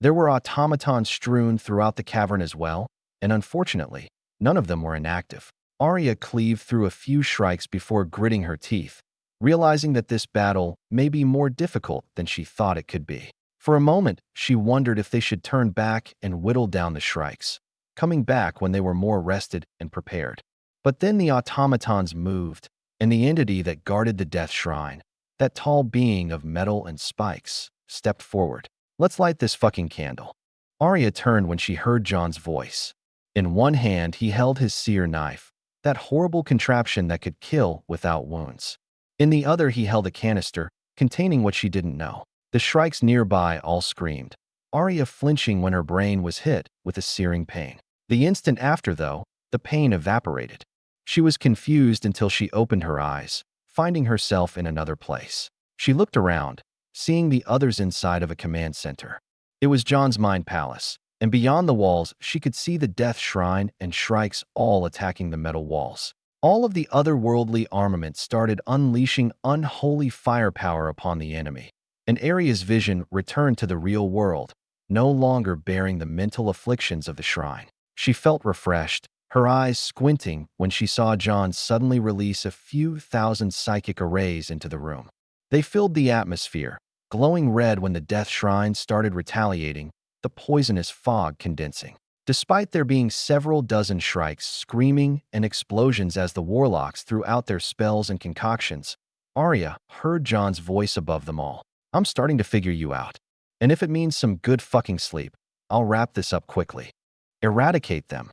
There were automatons strewn throughout the cavern as well, and unfortunately, none of them were inactive. Arya cleaved through a few shrikes before gritting her teeth, realizing that this battle may be more difficult than she thought it could be. For a moment, she wondered if they should turn back and whittle down the shrikes, coming back when they were more rested and prepared. But then the automatons moved, and the entity that guarded the death shrine, that tall being of metal and spikes, stepped forward. "Let's light this fucking candle." Arya turned when she heard John's voice. In one hand, he held his seer knife, that horrible contraption that could kill without wounds. In the other, he held a canister containing what she didn't know. The shrikes nearby all screamed, Arya flinching when her brain was hit with a searing pain. The instant after, though, the pain evaporated. She was confused until she opened her eyes, finding herself in another place. She looked around, seeing the others inside of a command center. It was John's mind palace, and beyond the walls she could see the death shrine and shrikes all attacking the metal walls. All of the otherworldly armament started unleashing unholy firepower upon the enemy. And Arya's vision returned to the real world, no longer bearing the mental afflictions of the shrine. She felt refreshed, her eyes squinting when she saw John suddenly release a few thousand psychic arrays into the room. They filled the atmosphere, glowing red when the death shrine started retaliating, the poisonous fog condensing. Despite there being several dozen shrikes screaming and explosions as the warlocks threw out their spells and concoctions, Arya heard John's voice above them all. "I'm starting to figure you out. And if it means some good fucking sleep, I'll wrap this up quickly. Eradicate them."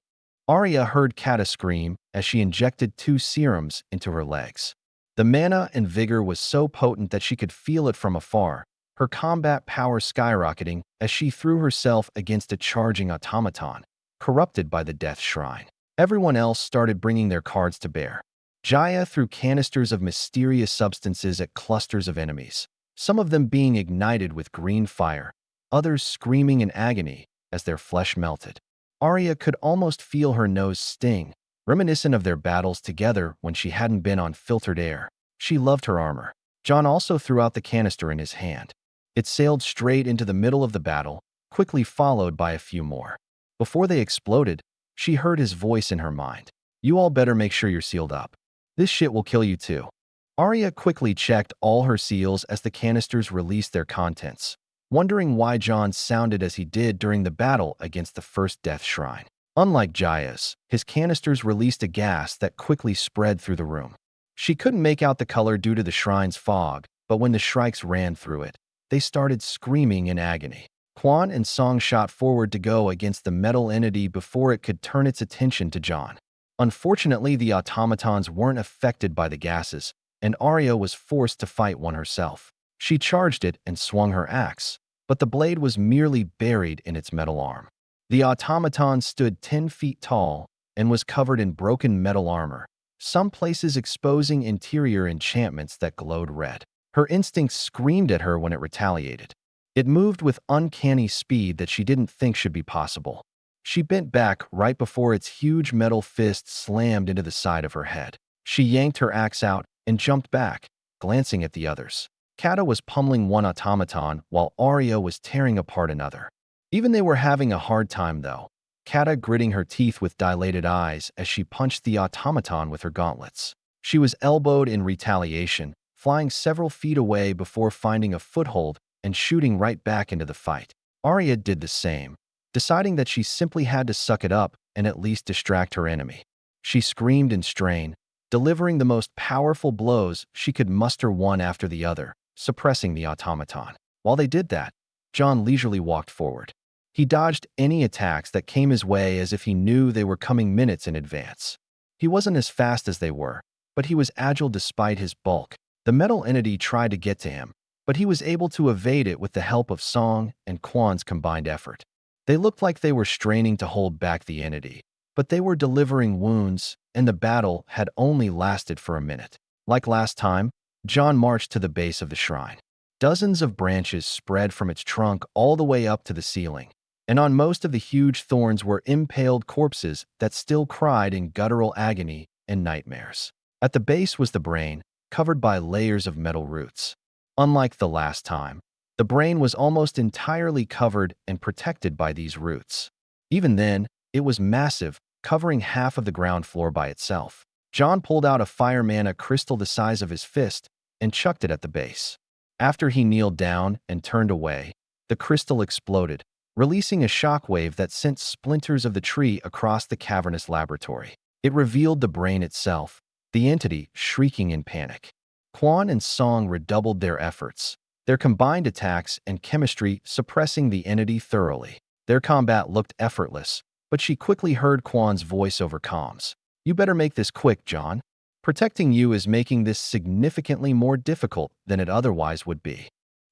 Arya heard Kata scream as she injected 2 serums into her legs. The mana and vigor was so potent that she could feel it from afar, her combat power skyrocketing as she threw herself against a charging automaton, corrupted by the death shrine. Everyone else started bringing their cards to bear. Jaya threw canisters of mysterious substances at clusters of enemies, some of them being ignited with green fire, others screaming in agony as their flesh melted. Arya could almost feel her nose sting, reminiscent of their battles together when she hadn't been on filtered air. She loved her armor. John also threw out the canister in his hand. It sailed straight into the middle of the battle, quickly followed by a few more. Before they exploded, she heard his voice in her mind. "You all better make sure you're sealed up. This shit will kill you too." Arya quickly checked all her seals as the canisters released their contents, wondering why John sounded as he did during the battle against the first death shrine. Unlike Jaya's, his canisters released a gas that quickly spread through the room. She couldn't make out the color due to the shrine's fog, but when the shrikes ran through it, they started screaming in agony. Quan and Song shot forward to go against the metal entity before it could turn its attention to John. Unfortunately, the automatons weren't affected by the gases, and Arya was forced to fight one herself. She charged it and swung her axe, but the blade was merely buried in its metal arm. The automaton stood 10 feet tall and was covered in broken metal armor, some places exposing interior enchantments that glowed red. Her instincts screamed at her when it retaliated. It moved with uncanny speed that she didn't think should be possible. She bent back right before its huge metal fist slammed into the side of her head. She yanked her axe out and jumped back, glancing at the others. Kata was pummeling one automaton while Arya was tearing apart another. Even they were having a hard time, though, Kata gritting her teeth with dilated eyes as she punched the automaton with her gauntlets. She was elbowed in retaliation, flying several feet away before finding a foothold and shooting right back into the fight. Arya did the same, deciding that she simply had to suck it up and at least distract her enemy. She screamed in strain, delivering the most powerful blows she could muster one after the other, suppressing the automaton. While they did that, John leisurely walked forward. He dodged any attacks that came his way as if he knew they were coming minutes in advance. He wasn't as fast as they were, but he was agile despite his bulk. The metal entity tried to get to him, but he was able to evade it with the help of Song and Quan's combined effort. They looked like they were straining to hold back the entity, but they were delivering wounds, and the battle had only lasted for a minute. Like last time, John marched to the base of the shrine. Dozens of branches spread from its trunk all the way up to the ceiling, and on most of the huge thorns were impaled corpses that still cried in guttural agony and nightmares. At the base was the brain, covered by layers of metal roots. Unlike the last time, the brain was almost entirely covered and protected by these roots. Even then, it was massive, covering half of the ground floor by itself. John pulled out a fire mana crystal the size of his fist and chucked it at the base. After he kneeled down and turned away, the crystal exploded, releasing a shockwave that sent splinters of the tree across the cavernous laboratory. It revealed the brain itself, the entity shrieking in panic. Quan and Song redoubled their efforts, their combined attacks and chemistry suppressing the entity thoroughly. Their combat looked effortless, but she quickly heard Quan's voice over comms. "You better make this quick, John. Protecting you is making this significantly more difficult than it otherwise would be."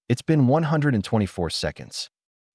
It's been 124 seconds.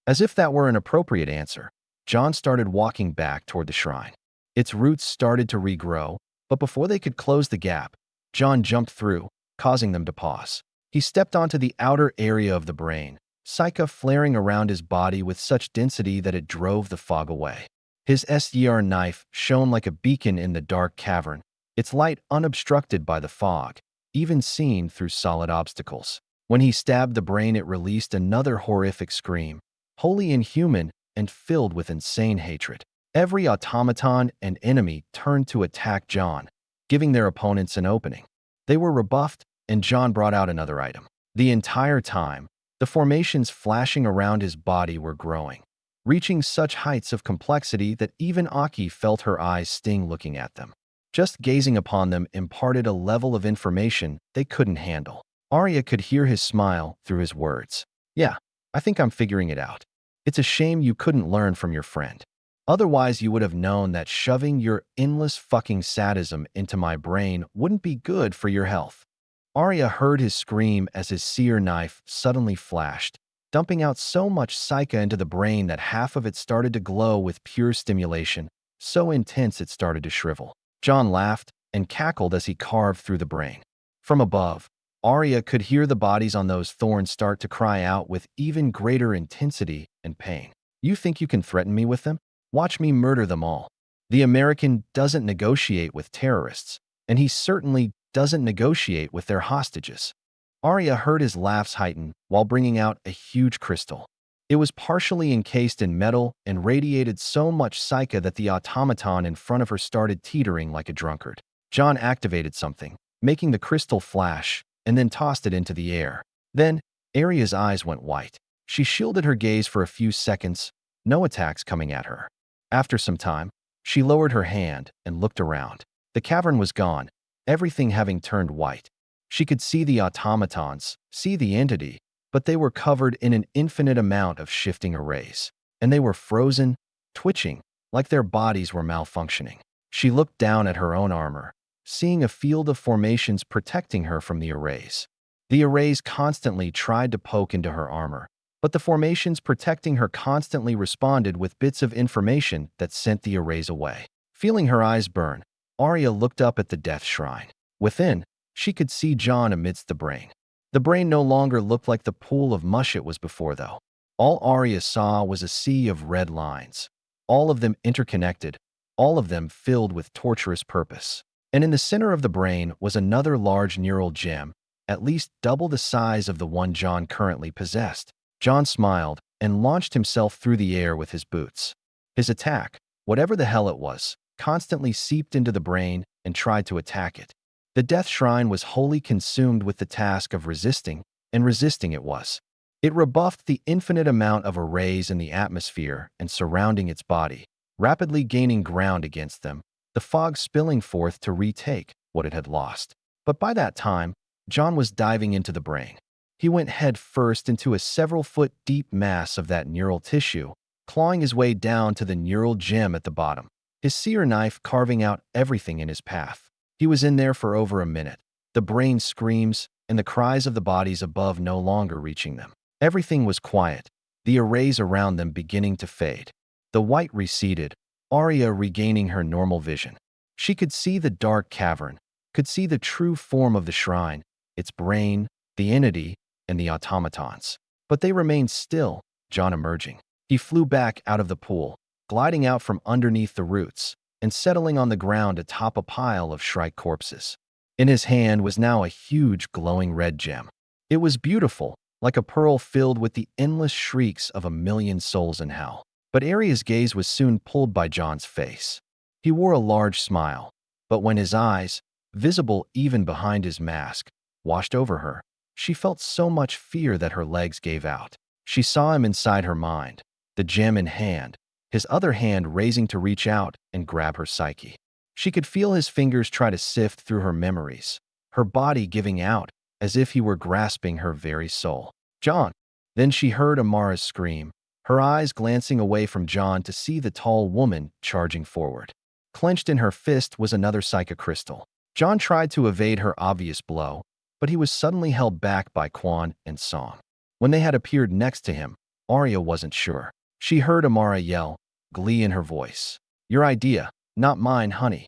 As if that were an appropriate answer, John started walking back toward the shrine. Its roots started to regrow, but before they could close the gap, John jumped through, causing them to pause. He stepped onto the outer area of the brain, Psyche flaring around his body with such density that it drove the fog away. His SDR knife shone like a beacon in the dark cavern, its light unobstructed by the fog, even seen through solid obstacles. When he stabbed the brain, it released another horrific scream, wholly inhuman and filled with insane hatred. Every automaton and enemy turned to attack John, giving their opponents an opening. They were rebuffed, and John brought out another item. The entire time, the formations flashing around his body were growing, reaching such heights of complexity that even Aki felt her eyes sting looking at them. Just gazing upon them imparted a level of information they couldn't handle. Arya could hear his smile through his words. "Yeah, I think I'm figuring it out. It's a shame you couldn't learn from your friend. Otherwise, you would have known that shoving your endless fucking sadism into my brain wouldn't be good for your health." Arya heard his scream as his seer knife suddenly flashed, dumping out so much Psyche into the brain that half of it started to glow with pure stimulation, so intense it started to shrivel. John laughed and cackled as he carved through the brain. From above, Arya could hear the bodies on those thorns start to cry out with even greater intensity and pain. "You think you can threaten me with them? Watch me murder them all." The American doesn't negotiate with terrorists, and he certainly doesn't negotiate with their hostages. Arya heard his laughs heighten while bringing out a huge crystal. It was partially encased in metal and radiated so much Psyche that the automaton in front of her started teetering like a drunkard. John activated something, making the crystal flash, and then tossed it into the air. Then, Arya's eyes went white. She shielded her gaze for a few seconds, no attacks coming at her. After some time, she lowered her hand and looked around. The cavern was gone, everything having turned white. She could see the automatons, see the entity, but they were covered in an infinite amount of shifting arrays. And they were frozen, twitching, like their bodies were malfunctioning. She looked down at her own armor, seeing a field of formations protecting her from the arrays. The arrays constantly tried to poke into her armor, but the formations protecting her constantly responded with bits of information that sent the arrays away. Feeling her eyes burn, Arya looked up at the death shrine. Within, she could see John amidst the brain. The brain no longer looked like the pool of mush it was before, though. All Arya saw was a sea of red lines, all of them interconnected, all of them filled with torturous purpose. And in the center of the brain was another large neural gem, at least double the size of the one John currently possessed. John smiled and launched himself through the air with his boots. His attack, whatever the hell it was, constantly seeped into the brain and tried to attack it. The death shrine was wholly consumed with the task of resisting, and resisting it was. It rebuffed the infinite amount of arrays in the atmosphere and surrounding its body, rapidly gaining ground against them, the fog spilling forth to retake what it had lost. But by that time, John was diving into the brain. He went head first into a several-foot-deep mass of that neural tissue, clawing his way down to the neural gem at the bottom, his seer knife carving out everything in his path. He was in there for over a minute, the brain screams and the cries of the bodies above no longer reaching them. Everything was quiet, the arrays around them beginning to fade. The white receded, Arya regaining her normal vision. She could see the dark cavern, could see the true form of the shrine, its brain, the entity, and the automatons. But they remained still, John emerging. He flew back out of the pool, gliding out from underneath the roots, and settling on the ground atop a pile of Shrike corpses. In his hand was now a huge glowing red gem. It was beautiful, like a pearl filled with the endless shrieks of a million souls in hell. But Arya's gaze was soon pulled by John's face. He wore a large smile, but when his eyes, visible even behind his mask, washed over her, she felt so much fear that her legs gave out. She saw him inside her mind, the gem in hand, his other hand raising to reach out and grab her psyche. She could feel his fingers try to sift through her memories, her body giving out as if he were grasping her very soul. John. Then she heard Amara's scream, her eyes glancing away from John to see the tall woman charging forward. Clenched in her fist was another Psychic crystal. John tried to evade her obvious blow, but he was suddenly held back by Quan and Song. When they had appeared next to him, Arya wasn't sure. She heard Amara yell, glee in her voice. "Your idea, not mine, honey."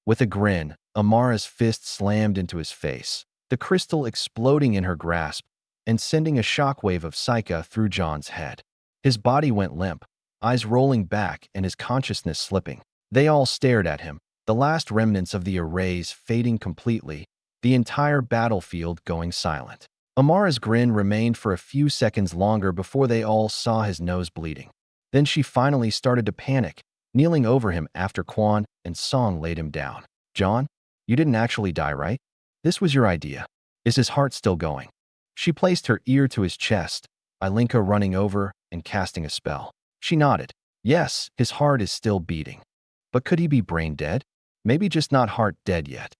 With a grin, Amara's fist slammed into his face, the crystal exploding in her grasp and sending a shockwave of Psyche through John's head. His body went limp, eyes rolling back and his consciousness slipping. They all stared at him, the last remnants of the arrays fading completely, the entire battlefield going silent. Amara's grin remained for a few seconds longer before they all saw his nose bleeding. Then she finally started to panic, kneeling over him after Quan and Song laid him down. "John, you didn't actually die, right? This was your idea. Is his heart still going?" She placed her ear to his chest, Ilinka running over and casting a spell. She nodded. Yes, his heart is still beating. But could he be brain dead? Maybe just not heart dead yet.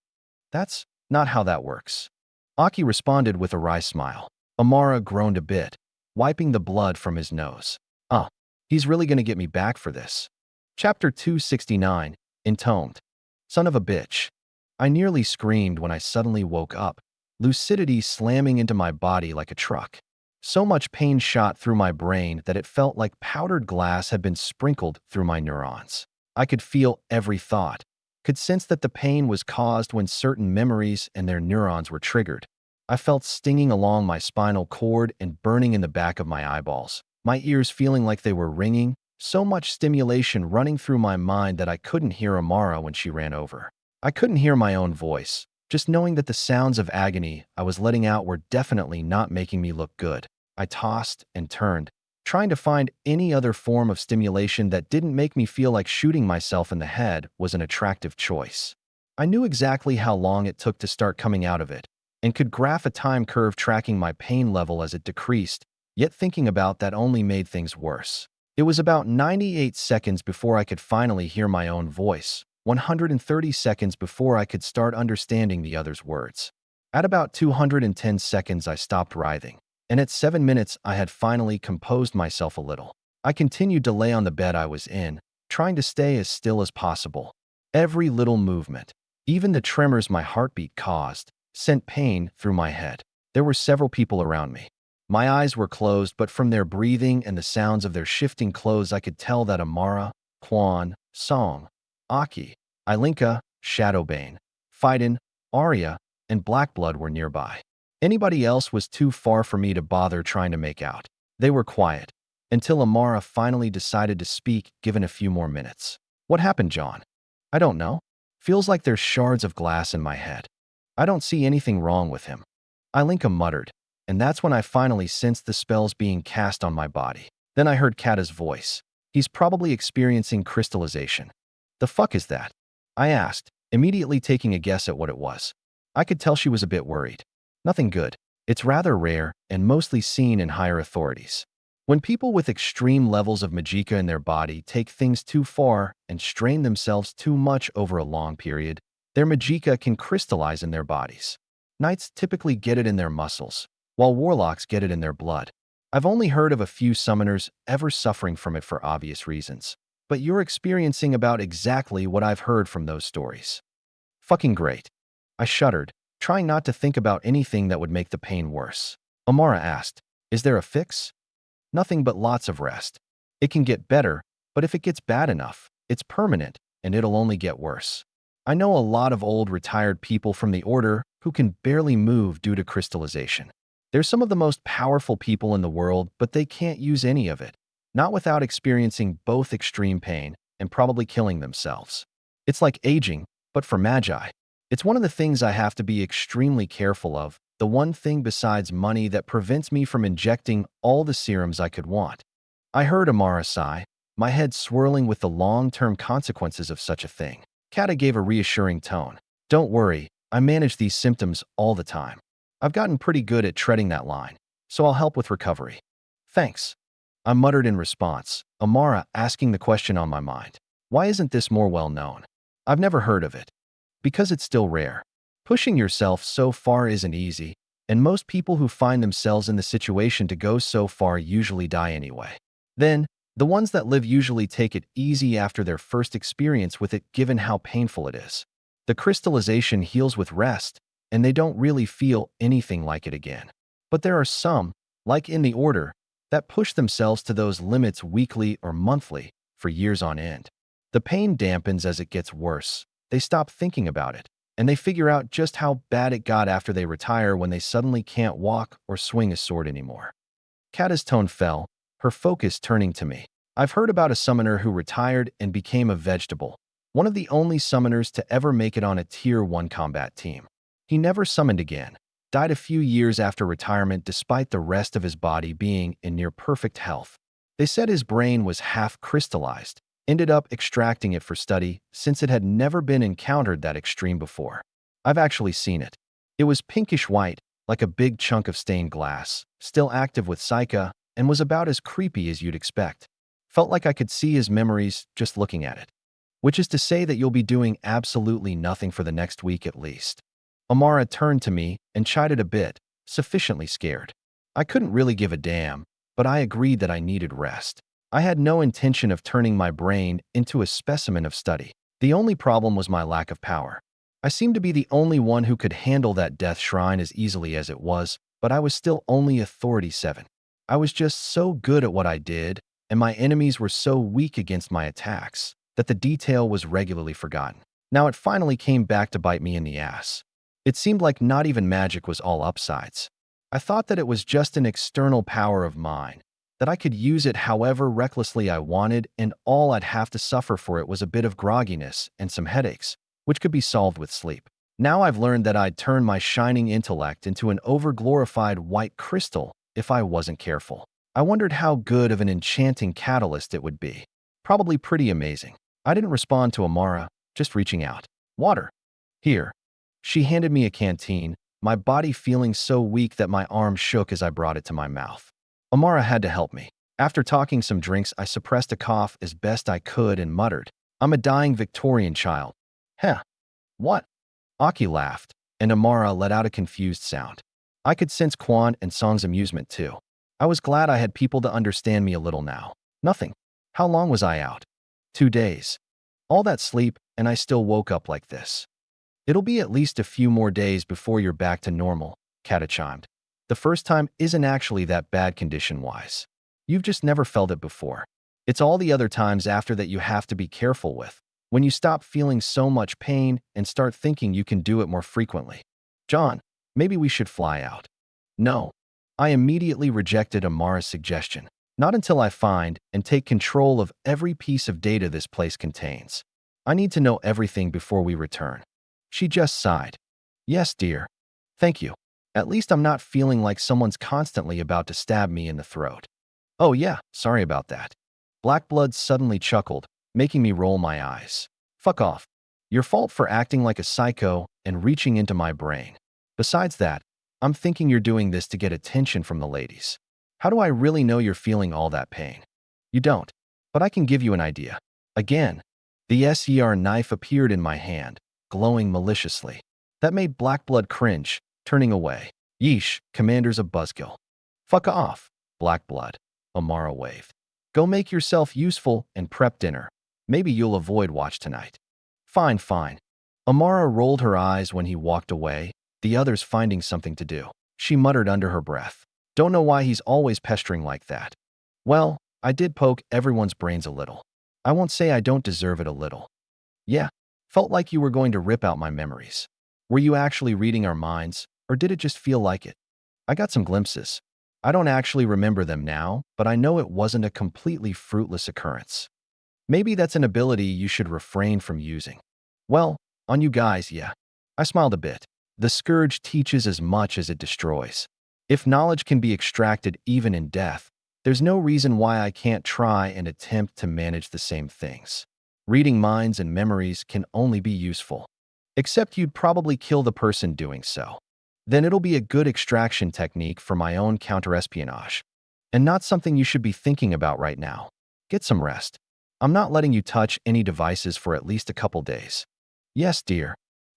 That's not how that works. Aki responded with a wry smile. Amara groaned a bit, wiping the blood from his nose. He's really gonna get me back for this. Chapter 269, Intoned. Son of a bitch. I nearly screamed when I suddenly woke up, lucidity slamming into my body like a truck. So much pain shot through my brain that it felt like powdered glass had been sprinkled through my neurons. I could feel every thought, could sense that the pain was caused when certain memories and their neurons were triggered. I felt stinging along my spinal cord and burning in the back of my eyeballs, my ears feeling like they were ringing, so much stimulation running through my mind that I couldn't hear Amara when she ran over. I couldn't hear my own voice, just knowing that the sounds of agony I was letting out were definitely not making me look good. I tossed and turned, trying to find any other form of stimulation that didn't make me feel like shooting myself in the head was an attractive choice. I knew exactly how long it took to start coming out of it, and could graph a time curve tracking my pain level as it decreased, yet thinking about that only made things worse. It was about 98 seconds before I could finally hear my own voice, 130 seconds before I could start understanding the other's words. At about 210 seconds I stopped writhing, and at 7 minutes I had finally composed myself a little. I continued to lay on the bed I was in, trying to stay as still as possible. Every little movement, even the tremors my heartbeat caused, sent pain through my head. There were several people around me. My eyes were closed, but from their breathing and the sounds of their shifting clothes I could tell that Amara, Quan, Song, Aki, Ilinka, Shadowbane, Phaidon, Arya, and Blackblood were nearby. Anybody else was too far for me to bother trying to make out. They were quiet, until Amara finally decided to speak given a few more minutes. "What happened, John?" "I don't know. Feels like there's shards of glass in my head. I don't see anything wrong with him." Ilinka muttered, and that's when I finally sensed the spells being cast on my body. Then I heard Kata's voice. "He's probably experiencing crystallization." "The fuck is that?" I asked, immediately taking a guess at what it was. I could tell she was a bit worried. "Nothing good. It's rather rare and mostly seen in higher authorities. When people with extreme levels of magicka in their body take things too far and strain themselves too much over a long period, their magicka can crystallize in their bodies. Knights typically get it in their muscles, while warlocks get it in their blood. I've only heard of a few summoners ever suffering from it for obvious reasons, but you're experiencing about exactly what I've heard from those stories." "Fucking great." I shuddered, trying not to think about anything that would make the pain worse. Amara asked, "Is there a fix?" "Nothing but lots of rest. It can get better, but if it gets bad enough, it's permanent, and it'll only get worse. I know a lot of old retired people from the Order who can barely move due to crystallization. They're some of the most powerful people in the world, but they can't use any of it, not without experiencing both extreme pain and probably killing themselves. It's like aging, but for magi. It's one of the things I have to be extremely careful of, the one thing besides money that prevents me from injecting all the serums I could want." I heard Amara sigh, my head swirling with the long-term consequences of such a thing. Kata gave a reassuring tone. "Don't worry, I manage these symptoms all the time. I've gotten pretty good at treading that line, so I'll help with recovery." "Thanks." I muttered in response, Amara asking the question on my mind. Why isn't this more well known? I've never heard of it. Because it's still rare. Pushing yourself so far isn't easy, and most people who find themselves in the situation to go so far usually die anyway. Then, the ones that live usually take it easy after their first experience with it given how painful it is. The crystallization heals with rest, and they don't really feel anything like it again. But there are some, like in the order, that push themselves to those limits weekly or monthly for years on end. The pain dampens as it gets worse. They stop thinking about it, and they figure out just how bad it got after they retire when they suddenly can't walk or swing a sword anymore. Kata's tone fell, her focus turning to me. I've heard about a summoner who retired and became a vegetable, one of the only summoners to ever make it on a Tier 1 combat team. He never summoned again, died a few years after retirement despite the rest of his body being in near perfect health. They said his brain was half crystallized, ended up extracting it for study since it had never been encountered that extreme before. I've actually seen it. It was pinkish white, like a big chunk of stained glass, still active with Psycha, and was about as creepy as you'd expect. Felt like I could see his memories just looking at it. Which is to say that you'll be doing absolutely nothing for the next week at least. Amara turned to me and chided a bit, sufficiently scared. I couldn't really give a damn, but I agreed that I needed rest. I had no intention of turning my brain into a specimen of study. The only problem was my lack of power. I seemed to be the only one who could handle that death shrine as easily as it was, but I was still only Authority 7. I was just so good at what I did, and my enemies were so weak against my attacks, that the detail was regularly forgotten. Now it finally came back to bite me in the ass. It seemed like not even magic was all upsides. I thought that it was just an external power of mine, that I could use it however recklessly I wanted, and all I'd have to suffer for it was a bit of grogginess and some headaches, which could be solved with sleep. Now I've learned that I'd turn my shining intellect into an overglorified white crystal if I wasn't careful. I wondered how good of an enchanting catalyst it would be. Probably pretty amazing. I didn't respond to Amara, just reaching out. Water. Here. She handed me a canteen, my body feeling so weak that my arm shook as I brought it to my mouth. Amara had to help me. After talking some drinks, I suppressed a cough as best I could and muttered, "I'm a dying Victorian child." Heh. What? Aki laughed, and Amara let out a confused sound. I could sense Quan and Song's amusement too. I was glad I had people to understand me a little now. Nothing. How long was I out? 2 days. All that sleep, and I still woke up like this. It'll be at least a few more days before you're back to normal, Kata chimed. The first time isn't actually that bad condition-wise. You've just never felt it before. It's all the other times after that you have to be careful with, when you stop feeling so much pain and start thinking you can do it more frequently. John, maybe we should fly out. No. I immediately rejected Amara's suggestion. Not until I find and take control of every piece of data this place contains. I need to know everything before we return. She just sighed. Yes, dear. Thank you. At least I'm not feeling like someone's constantly about to stab me in the throat. Oh yeah, sorry about that. Blackblood suddenly chuckled, making me roll my eyes. Fuck off. Your fault for acting like a psycho and reaching into my brain. Besides that, I'm thinking you're doing this to get attention from the ladies. How do I really know you're feeling all that pain? You don't, but I can give you an idea. Again, the SER knife appeared in my hand, glowing maliciously. That made Blackblood cringe, turning away. Yeesh, commanders of Buzzkill. Fuck off, Blackblood, Amara waved. Go make yourself useful and prep dinner. Maybe you'll avoid watch tonight. Fine, fine. Amara rolled her eyes when he walked away, the others finding something to do. She muttered under her breath. Don't know why he's always pestering like that. Well, I did poke everyone's brains a little. I won't say I don't deserve it a little. Yeah, felt like you were going to rip out my memories. Were you actually reading our minds, or did it just feel like it? I got some glimpses. I don't actually remember them now, but I know it wasn't a completely fruitless occurrence. Maybe that's an ability you should refrain from using. Well, on you guys, yeah. I smiled a bit. The scourge teaches as much as it destroys. If knowledge can be extracted even in death, there's no reason why I can't try and attempt to manage the same things. Reading minds and memories can only be useful. Except you'd probably kill the person doing so. Then it'll be a good extraction technique for my own counter-espionage. And not something you should be thinking about right now. Get some rest. I'm not letting you touch any devices for at least a couple days. Yes, dear.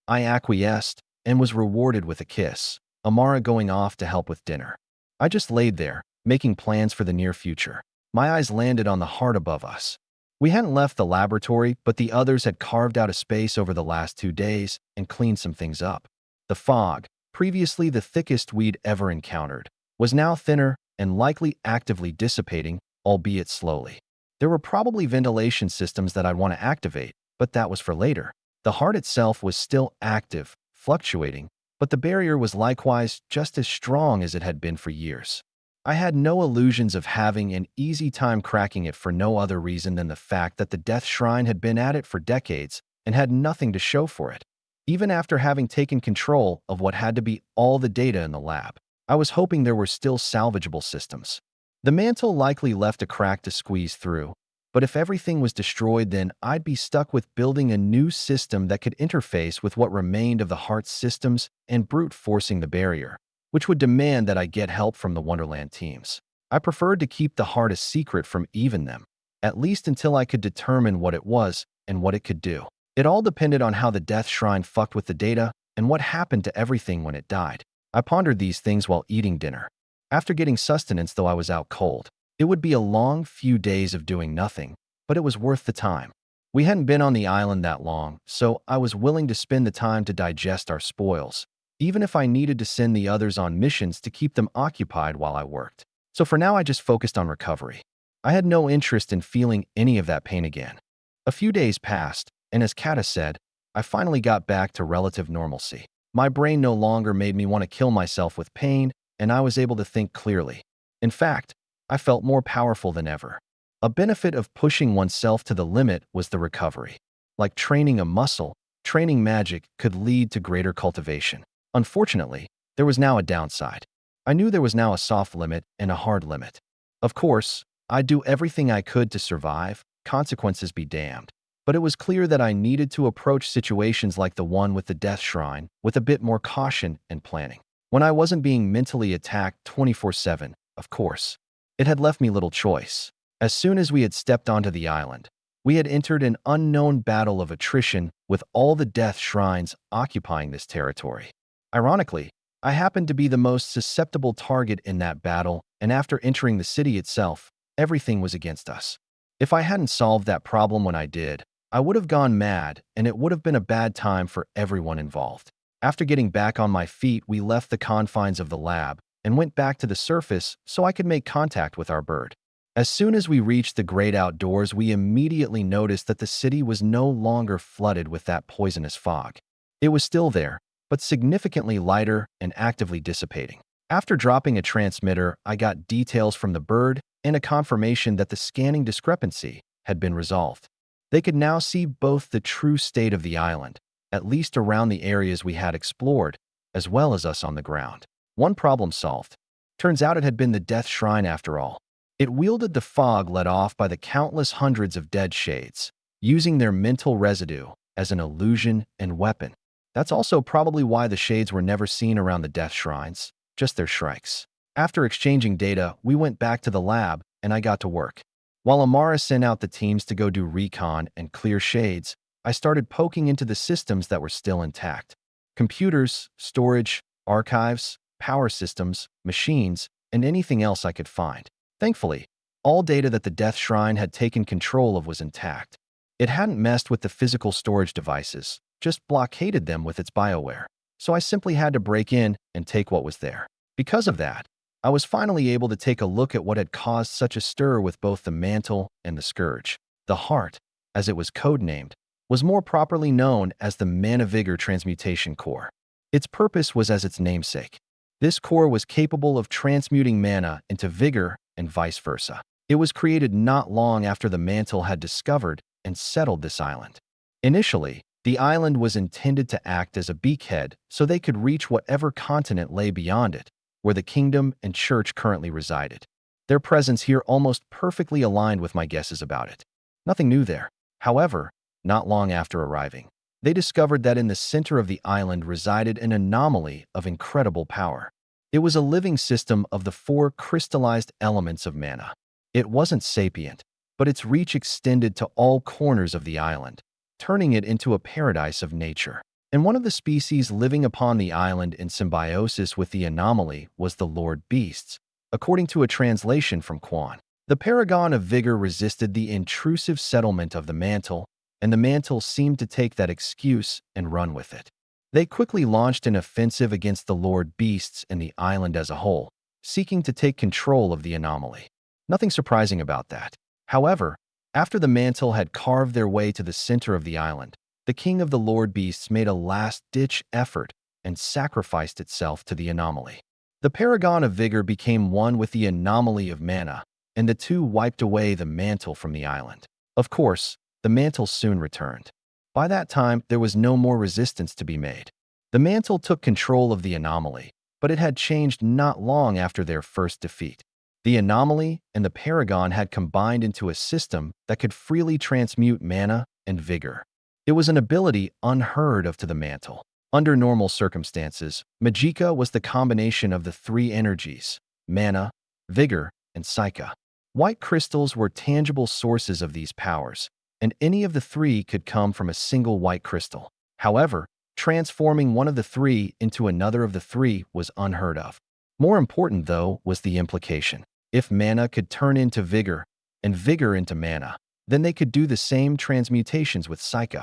I acquiesced and was rewarded with a kiss, Amara going off to help with dinner. I just laid there, making plans for the near future. My eyes landed on the heart above us. We hadn't left the laboratory, but the others had carved out a space over the last 2 days and cleaned some things up. The fog, previously the thickest we'd ever encountered, was now thinner and likely actively dissipating, albeit slowly. There were probably ventilation systems that I'd want to activate, but that was for later. The heart itself was still active, fluctuating, but the barrier was likewise just as strong as it had been for years. I had no illusions of having an easy time cracking it for no other reason than the fact that the Death Shrine had been at it for decades and had nothing to show for it. Even after having taken control of what had to be all the data in the lab, I was hoping there were still salvageable systems. The mantle likely left a crack to squeeze through, but if everything was destroyed, then I'd be stuck with building a new system that could interface with what remained of the heart's systems and brute forcing the barrier, which would demand that I get help from the Wonderland teams. I preferred to keep the heart a secret from even them, at least until I could determine what it was and what it could do. It all depended on how the Death Shrine fucked with the data and what happened to everything when it died. I pondered these things while eating dinner. After getting sustenance, though I was out cold, it would be a long few days of doing nothing, but it was worth the time. We hadn't been on the island that long, so I was willing to spend the time to digest our spoils, even if I needed to send the others on missions to keep them occupied while I worked. So for now, I just focused on recovery. I had no interest in feeling any of that pain again. A few days passed, and as Kata said, I finally got back to relative normalcy. My brain no longer made me want to kill myself with pain, and I was able to think clearly. In fact, I felt more powerful than ever. A benefit of pushing oneself to the limit was the recovery. Like training a muscle, training magic could lead to greater cultivation. Unfortunately, there was now a downside. I knew there was now a soft limit and a hard limit. Of course, I'd do everything I could to survive, consequences be damned. But it was clear that I needed to approach situations like the one with the Death Shrine with a bit more caution and planning. When I wasn't being mentally attacked 24/7, of course. It had left me little choice. As soon as we had stepped onto the island, we had entered an unknown battle of attrition with all the Death Shrines occupying this territory. Ironically, I happened to be the most susceptible target in that battle, and after entering the city itself, everything was against us. If I hadn't solved that problem when I did, I would have gone mad, and it would have been a bad time for everyone involved. After getting back on my feet, we left the confines of the lab and went back to the surface so I could make contact with our bird. As soon as we reached the great outdoors, we immediately noticed that the city was no longer flooded with that poisonous fog. It was still there, but significantly lighter and actively dissipating. After dropping a transmitter, I got details from the bird and a confirmation that the scanning discrepancy had been resolved. They could now see both the true state of the island, at least around the areas we had explored, as well as us on the ground. One problem solved. Turns out it had been the Death Shrine after all. It wielded the fog let off by the countless hundreds of dead shades, using their mental residue as an illusion and weapon. That's also probably why the shades were never seen around the Death Shrines, just their shrikes. After exchanging data, we went back to the lab, and I got to work. While Amara sent out the teams to go do recon and clear shades, I started poking into the systems that were still intact. Computers, storage, archives, power systems, machines, and anything else I could find. Thankfully, all data that the Death Shrine had taken control of was intact. It hadn't messed with the physical storage devices, just blockaded them with its bioware. So I simply had to break in and take what was there. Because of that, I was finally able to take a look at what had caused such a stir with both the mantle and the scourge. The heart, as it was codenamed, was more properly known as the Mana Vigor Transmutation Core. Its purpose was as its namesake. This core was capable of transmuting mana into vigor and vice versa. It was created not long after the mantle had discovered and settled this island. Initially, the island was intended to act as a beakhead so they could reach whatever continent lay beyond it, where the kingdom and church currently resided. Their presence here almost perfectly aligned with my guesses about it. Nothing new there. However, not long after arriving, they discovered that in the center of the island resided an anomaly of incredible power. It was a living system of the 4 crystallized elements of mana. It wasn't sapient, but its reach extended to all corners of the island, turning it into a paradise of nature. And one of the species living upon the island in symbiosis with the anomaly was the Lord Beasts, according to a translation from Quan. The Paragon of Vigor resisted the intrusive settlement of the mantle, and the mantle seemed to take that excuse and run with it. They quickly launched an offensive against the Lord Beasts and the island as a whole, seeking to take control of the anomaly. Nothing surprising about that. However, after the mantle had carved their way to the center of the island, the king of the Lord Beasts made a last-ditch effort and sacrificed itself to the anomaly. The Paragon of Vigor became one with the anomaly of mana, and the two wiped away the mantle from the island. Of course, the mantle soon returned. By that time, there was no more resistance to be made. The mantle took control of the anomaly, but it had changed not long after their first defeat. The anomaly and the Paragon had combined into a system that could freely transmute mana and vigor. It was an ability unheard of to the mantle. Under normal circumstances, Magicka was the combination of the three energies, mana, vigor, and psyche. White crystals were tangible sources of these powers, and any of the three could come from a single white crystal. However, transforming one of the three into another of the three was unheard of. More important, though, was the implication. If mana could turn into vigor, and vigor into mana, then they could do the same transmutations with psyche.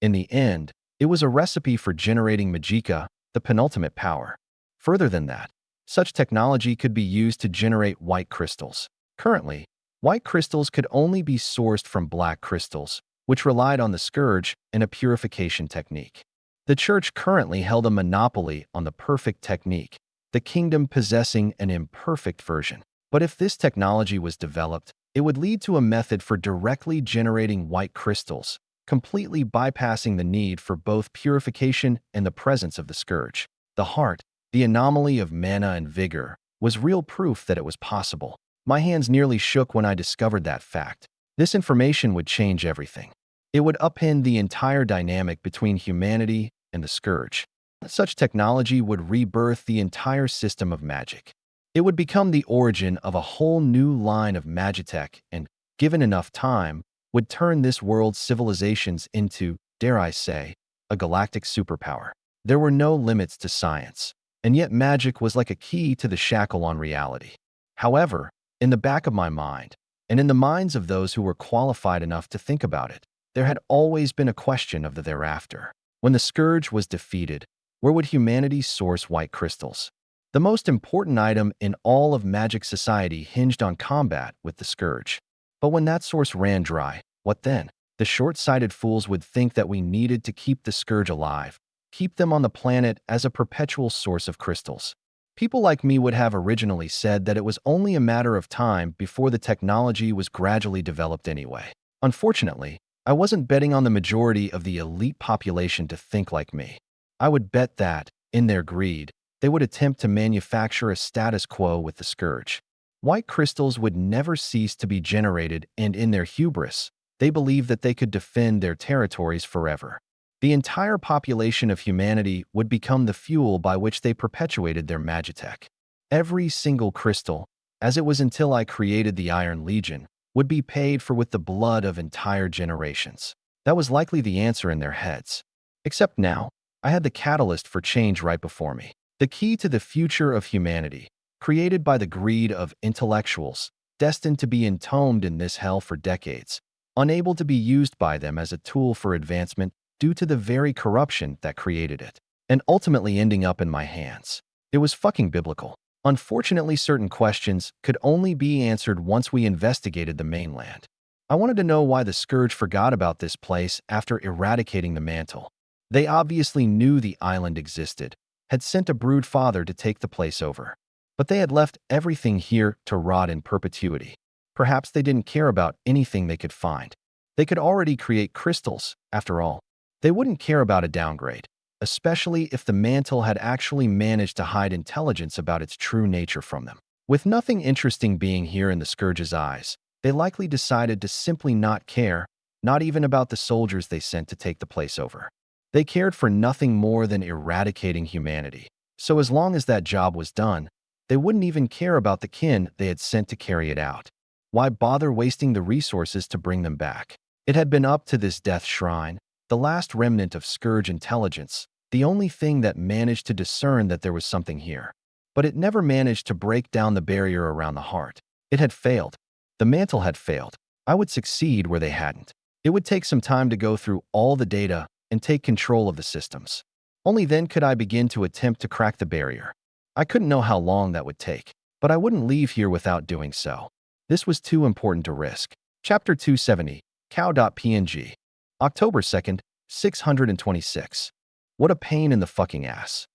In the end, it was a recipe for generating Magicka, the penultimate power. Further than that, such technology could be used to generate white crystals. Currently, white crystals could only be sourced from black crystals, which relied on the scourge and a purification technique. The church currently held a monopoly on the perfect technique, the kingdom possessing an imperfect version. But if this technology was developed, it would lead to a method for directly generating white crystals, completely bypassing the need for both purification and the presence of the scourge. The heart, the anomaly of mana and vigor, was real proof that it was possible. My hands nearly shook when I discovered that fact. This information would change everything. It would upend the entire dynamic between humanity and the scourge. Such technology would rebirth the entire system of magic. It would become the origin of a whole new line of magitech and, given enough time, would turn this world's civilizations into, dare I say, a galactic superpower. There were no limits to science, and yet magic was like a key to the shackle on reality. However, in the back of my mind, and in the minds of those who were qualified enough to think about it, there had always been a question of the thereafter. When the scourge was defeated, where would humanity source white crystals? The most important item in all of magic society hinged on combat with the scourge. But when that source ran dry, what then? The short-sighted fools would think that we needed to keep the scourge alive, keep them on the planet as a perpetual source of crystals. People like me would have originally said that it was only a matter of time before the technology was gradually developed anyway. Unfortunately, I wasn't betting on the majority of the elite population to think like me. I would bet that, in their greed, they would attempt to manufacture a status quo with the scourge. White crystals would never cease to be generated, and in their hubris, they believed that they could defend their territories forever. The entire population of humanity would become the fuel by which they perpetuated their magitech. Every single crystal, as it was until I created the Iron Legion, would be paid for with the blood of entire generations. That was likely the answer in their heads. Except now, I had the catalyst for change right before me. The key to the future of humanity, created by the greed of intellectuals, destined to be entombed in this hell for decades, unable to be used by them as a tool for advancement due to the very corruption that created it, and ultimately ending up in my hands. It was fucking biblical. Unfortunately, certain questions could only be answered once we investigated the mainland. I wanted to know why the Scourge forgot about this place after eradicating the mantle. They obviously knew the island existed, had sent a brood father to take the place over. But they had left everything here to rot in perpetuity. Perhaps they didn't care about anything they could find. They could already create crystals, after all. They wouldn't care about a downgrade, especially if the mantle had actually managed to hide intelligence about its true nature from them. With nothing interesting being here in the Scourge's eyes, they likely decided to simply not care, not even about the soldiers they sent to take the place over. They cared for nothing more than eradicating humanity. So as long as that job was done, they wouldn't even care about the kin they had sent to carry it out. Why bother wasting the resources to bring them back? It had been up to this death shrine, the last remnant of Scourge intelligence, the only thing that managed to discern that there was something here. But it never managed to break down the barrier around the heart. It had failed. The mantle had failed. I would succeed where they hadn't. It would take some time to go through all the data and take control of the systems. Only then could I begin to attempt to crack the barrier. I couldn't know how long that would take, but I wouldn't leave here without doing so. This was too important to risk. Chapter 270, Cow.png. October 2nd, 626. What a pain in the fucking ass.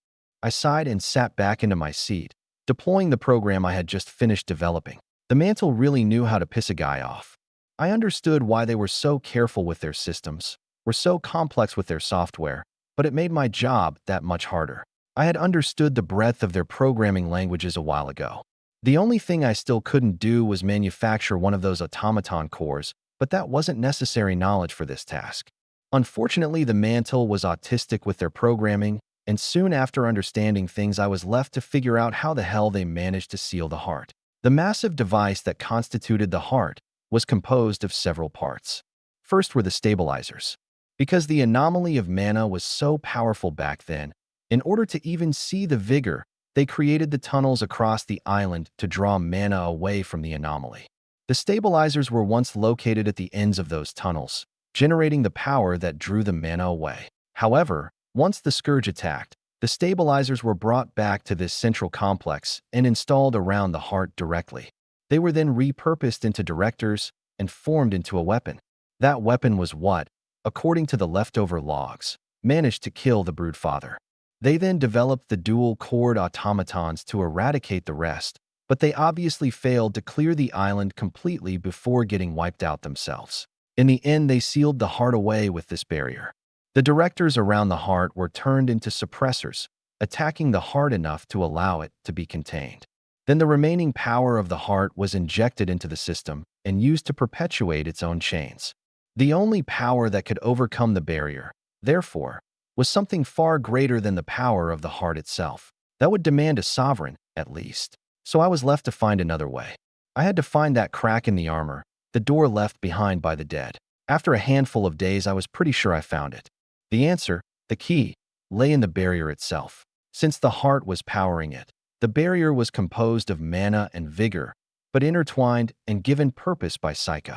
I sighed and sat back into my seat, deploying the program I had just finished developing. The mantle really knew how to piss a guy off. I understood why they were so careful with their systems, were so complex with their software, but it made my job that much harder. I had understood the breadth of their programming languages a while ago. The only thing I still couldn't do was manufacture one of those automaton cores, but that wasn't necessary knowledge for this task. Unfortunately, the mantle was autistic with their programming, and soon after understanding things, I was left to figure out how the hell they managed to seal the heart. The massive device that constituted the heart was composed of several parts. First were the stabilizers. Because the anomaly of mana was so powerful back then, in order to even see the vigor, they created the tunnels across the island to draw mana away from the anomaly. The stabilizers were once located at the ends of those tunnels, generating the power that drew the mana away. However, once the Scourge attacked, the stabilizers were brought back to this central complex and installed around the heart directly. They were then repurposed into directors and formed into a weapon. That weapon was what, according to the leftover logs, managed to kill the Broodfather. They then developed the dual-cored automatons to eradicate the rest, but they obviously failed to clear the island completely before getting wiped out themselves. In the end, they sealed the heart away with this barrier. The directors around the heart were turned into suppressors, attacking the heart enough to allow it to be contained. Then the remaining power of the heart was injected into the system and used to perpetuate its own chains. The only power that could overcome the barrier, therefore, was something far greater than the power of the heart itself. That would demand a sovereign, at least. So I was left to find another way. I had to find that crack in the armor, the door left behind by the dead. After a handful of days, I was pretty sure I found it. The answer, the key, lay in the barrier itself. Since the heart was powering it, the barrier was composed of mana and vigor, but intertwined and given purpose by Psyche.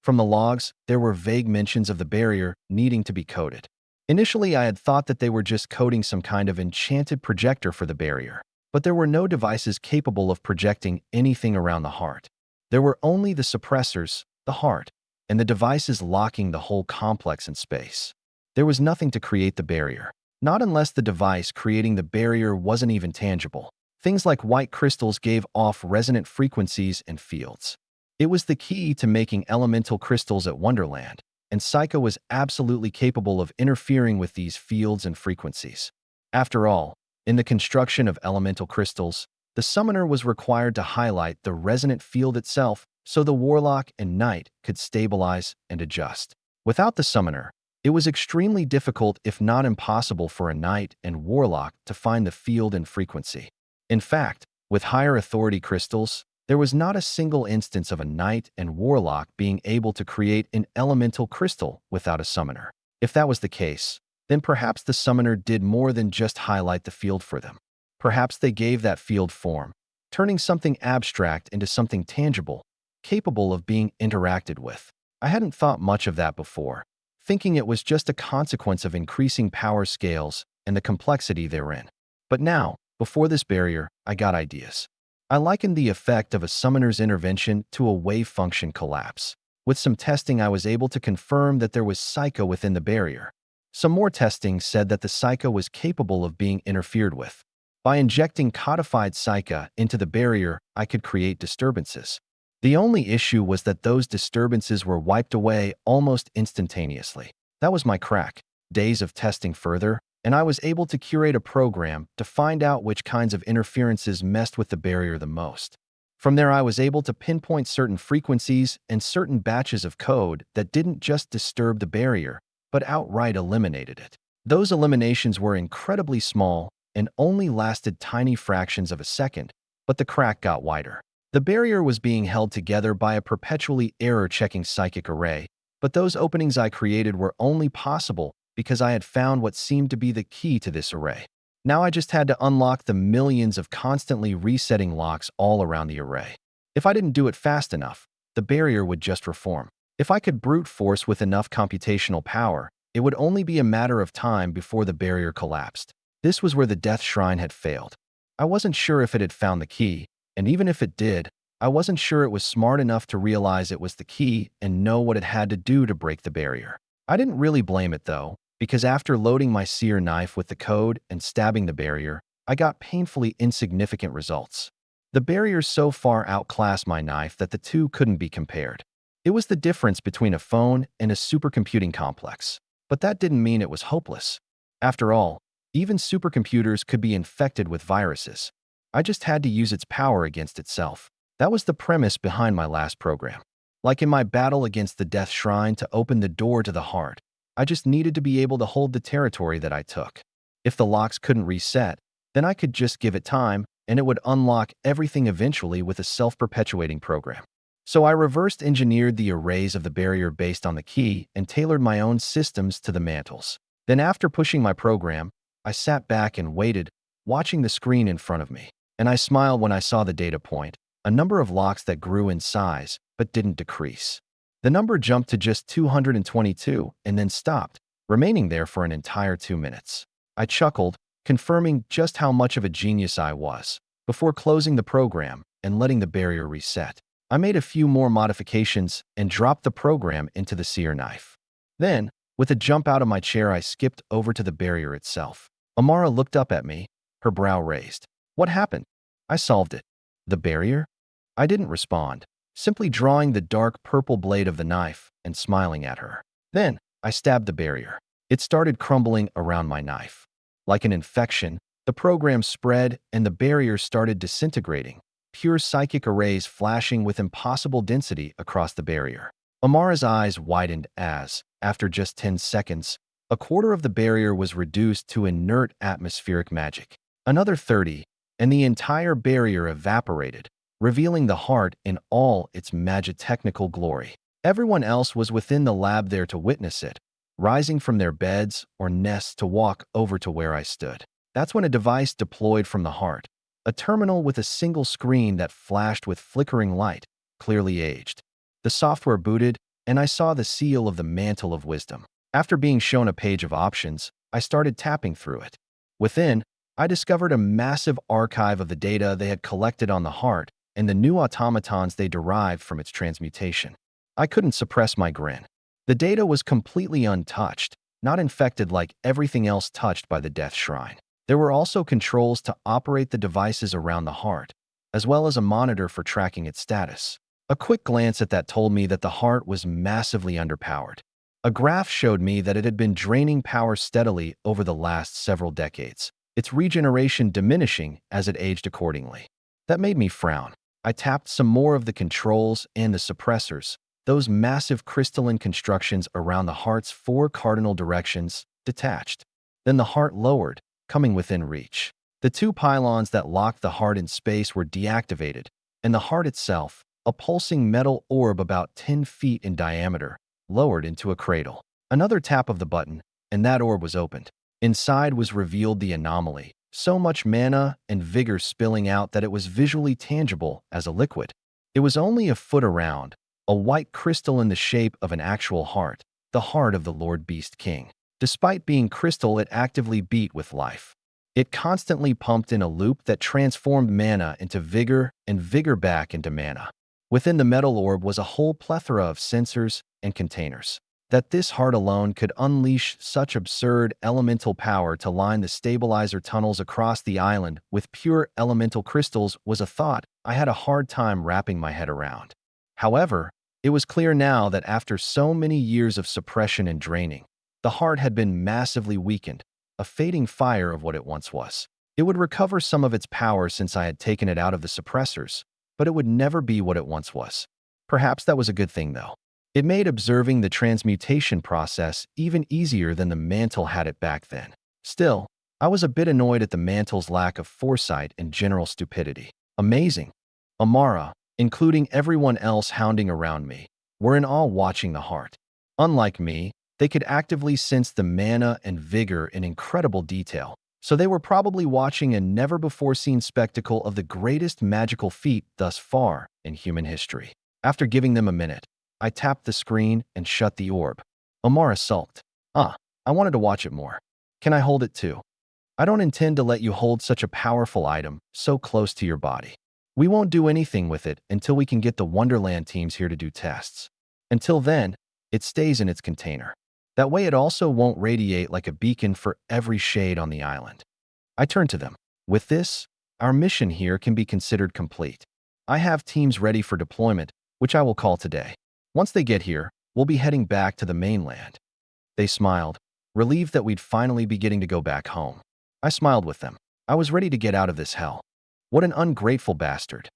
From the logs, there were vague mentions of the barrier needing to be coded. Initially, I had thought that they were just coding some kind of enchanted projector for the barrier, but there were no devices capable of projecting anything around the heart. There were only the suppressors, the heart, and the devices locking the whole complex in space. There was nothing to create the barrier, not unless the device creating the barrier wasn't even tangible. Things like white crystals gave off resonant frequencies and fields. It was the key to making elemental crystals at Wonderland, and Psyche was absolutely capable of interfering with these fields and frequencies. After all, in the construction of elemental crystals, the summoner was required to highlight the resonant field itself so the warlock and knight could stabilize and adjust. Without the summoner, it was extremely difficult, if not impossible, for a knight and warlock to find the field and frequency. In fact, with higher authority crystals, there was not a single instance of a knight and warlock being able to create an elemental crystal without a summoner. If that was the case, then perhaps the summoner did more than just highlight the field for them. Perhaps they gave that field form, turning something abstract into something tangible, capable of being interacted with. I hadn't thought much of that before, thinking it was just a consequence of increasing power scales and the complexity therein. But now, before this barrier, I got ideas. I likened the effect of a summoner's intervention to a wave function collapse. With some testing, I was able to confirm that there was Psyche within the barrier. Some more testing said that the Psyche was capable of being interfered with. By injecting codified Psyche into the barrier, I could create disturbances. The only issue was that those disturbances were wiped away almost instantaneously. That was my crack. Days of testing further, and I was able to curate a program to find out which kinds of interferences messed with the barrier the most. From there, I was able to pinpoint certain frequencies and certain batches of code that didn't just disturb the barrier, but outright eliminated it. Those eliminations were incredibly small and only lasted tiny fractions of a second, but the crack got wider. The barrier was being held together by a perpetually error-checking psychic array, but those openings I created were only possible because I had found what seemed to be the key to this array. Now I just had to unlock the millions of constantly resetting locks all around the array. If I didn't do it fast enough, the barrier would just reform. If I could brute force with enough computational power, it would only be a matter of time before the barrier collapsed. This was where the Death Shrine had failed. I wasn't sure if it had found the key, and even if it did, I wasn't sure it was smart enough to realize it was the key and know what it had to do to break the barrier. I didn't really blame it though, because after loading my seer knife with the code and stabbing the barrier, I got painfully insignificant results. The barrier so far outclassed my knife that the two couldn't be compared. It was the difference between a phone and a supercomputing complex. But that didn't mean it was hopeless. After all, even supercomputers could be infected with viruses. I just had to use its power against itself. That was the premise behind my last program. Like in my battle against the Death Shrine to open the door to the heart, I just needed to be able to hold the territory that I took. If the locks couldn't reset, then I could just give it time, and it would unlock everything eventually with a self-perpetuating program. So I reversed engineered the arrays of the barrier based on the key and tailored my own systems to the mantles. Then after pushing my program, I sat back and waited, watching the screen in front of me. And I smiled when I saw the data point, a number of locks that grew in size but didn't decrease. The number jumped to just 222 and then stopped, remaining there for an entire 2 minutes. I chuckled, confirming just how much of a genius I was, before closing the program and letting the barrier reset. I made a few more modifications and dropped the program into the seer knife. Then, with a jump out of my chair, I skipped over to the barrier itself. Amara looked up at me, her brow raised. What happened? I solved it. The barrier? I didn't respond, simply drawing the dark purple blade of the knife and smiling at her. Then, I stabbed the barrier. It started crumbling around my knife. Like an infection, the program spread and the barrier started disintegrating, pure psychic arrays flashing with impossible density across the barrier. Amara's eyes widened as, after just 10 seconds, a quarter of the barrier was reduced to inert atmospheric magic. Another 30, and the entire barrier evaporated, revealing the heart in all its magitechnical glory. Everyone else was within the lab there to witness it, rising from their beds or nests to walk over to where I stood. That's when a device deployed from the heart, a terminal with a single screen that flashed with flickering light, clearly aged. The software booted, and I saw the seal of the Mantle of Wisdom. After being shown a page of options, I started tapping through it. Within, I discovered a massive archive of the data they had collected on the heart and the new automatons they derived from its transmutation. I couldn't suppress my grin. The data was completely untouched, not infected like everything else touched by the Death Shrine. There were also controls to operate the devices around the heart, as well as a monitor for tracking its status. A quick glance at that told me that the heart was massively underpowered. A graph showed me that it had been draining power steadily over the last several decades, its regeneration diminishing as it aged accordingly. That made me frown. I tapped some more of the controls and the suppressors, those massive crystalline constructions around the heart's 4 cardinal directions, detached. Then the heart lowered, coming within reach. The 2 pylons that locked the heart in space were deactivated, and the heart itself, a pulsing metal orb about 10 feet in diameter, lowered into a cradle. Another tap of the button, and that orb was opened. Inside was revealed the anomaly, so much mana and vigor spilling out that it was visually tangible as a liquid. It was only a foot around, a white crystal in the shape of an actual heart, the heart of the Lord Beast King. Despite being crystal, it actively beat with life. It constantly pumped in a loop that transformed mana into vigor and vigor back into mana. Within the metal orb was a whole plethora of sensors and containers. That this heart alone could unleash such absurd elemental power to line the stabilizer tunnels across the island with pure elemental crystals was a thought I had a hard time wrapping my head around. However, it was clear now that after so many years of suppression and draining, the heart had been massively weakened, a fading fire of what it once was. It would recover some of its power since I had taken it out of the suppressors, but it would never be what it once was. Perhaps that was a good thing, though. It made observing the transmutation process even easier than the mantle had it back then. Still, I was a bit annoyed at the mantle's lack of foresight and general stupidity. Amazing. Amara, including everyone else hounding around me, were in awe watching the heart. Unlike me, They could actively sense the mana and vigor in incredible detail, so they were probably watching a never-before-seen spectacle of the greatest magical feat thus far in human history. After giving them a minute, I tapped the screen and shut the orb. Amara sulked. I wanted to watch it more. Can I hold it too? I don't intend to let you hold such a powerful item so close to your body. We won't do anything with it until we can get the Wonderland teams here to do tests. Until then, it stays in its container. That way it also won't radiate like a beacon for every shade on the island. I turned to them. With this, our mission here can be considered complete. I have teams ready for deployment, which I will call today. Once they get here, we'll be heading back to the mainland. They smiled, relieved that we'd finally be getting to go back home. I smiled with them. I was ready to get out of this hell. What an ungrateful bastard.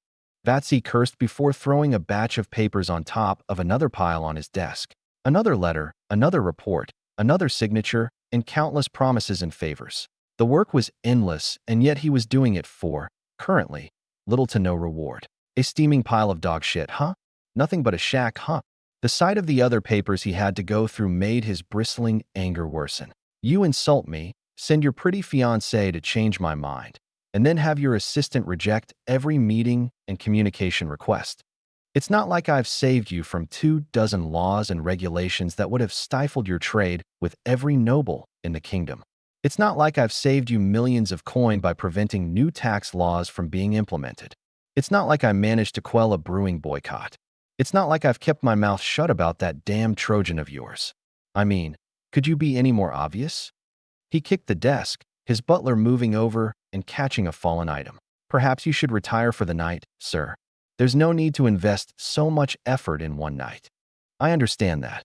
Vatsy cursed before throwing a batch of papers on top of another pile on his desk. Another letter, another report, another signature, and countless promises and favors. The work was endless, and yet he was doing it for, currently, little to no reward. A steaming pile of dog shit, huh? Nothing but a shack, huh? The sight of the other papers he had to go through made his bristling anger worsen. You insult me, send your pretty fiancée to change my mind, and then have your assistant reject every meeting and communication request. It's not like I've saved you from 24 laws and regulations that would have stifled your trade with every noble in the kingdom. It's not like I've saved you millions of coin by preventing new tax laws from being implemented. It's not like I managed to quell a brewing boycott. It's not like I've kept my mouth shut about that damn Trojan of yours. I mean, could you be any more obvious? He kicked the desk, his butler moving over and catching a fallen item. Perhaps you should retire for the night, sir. There's no need to invest so much effort in one night. I understand that.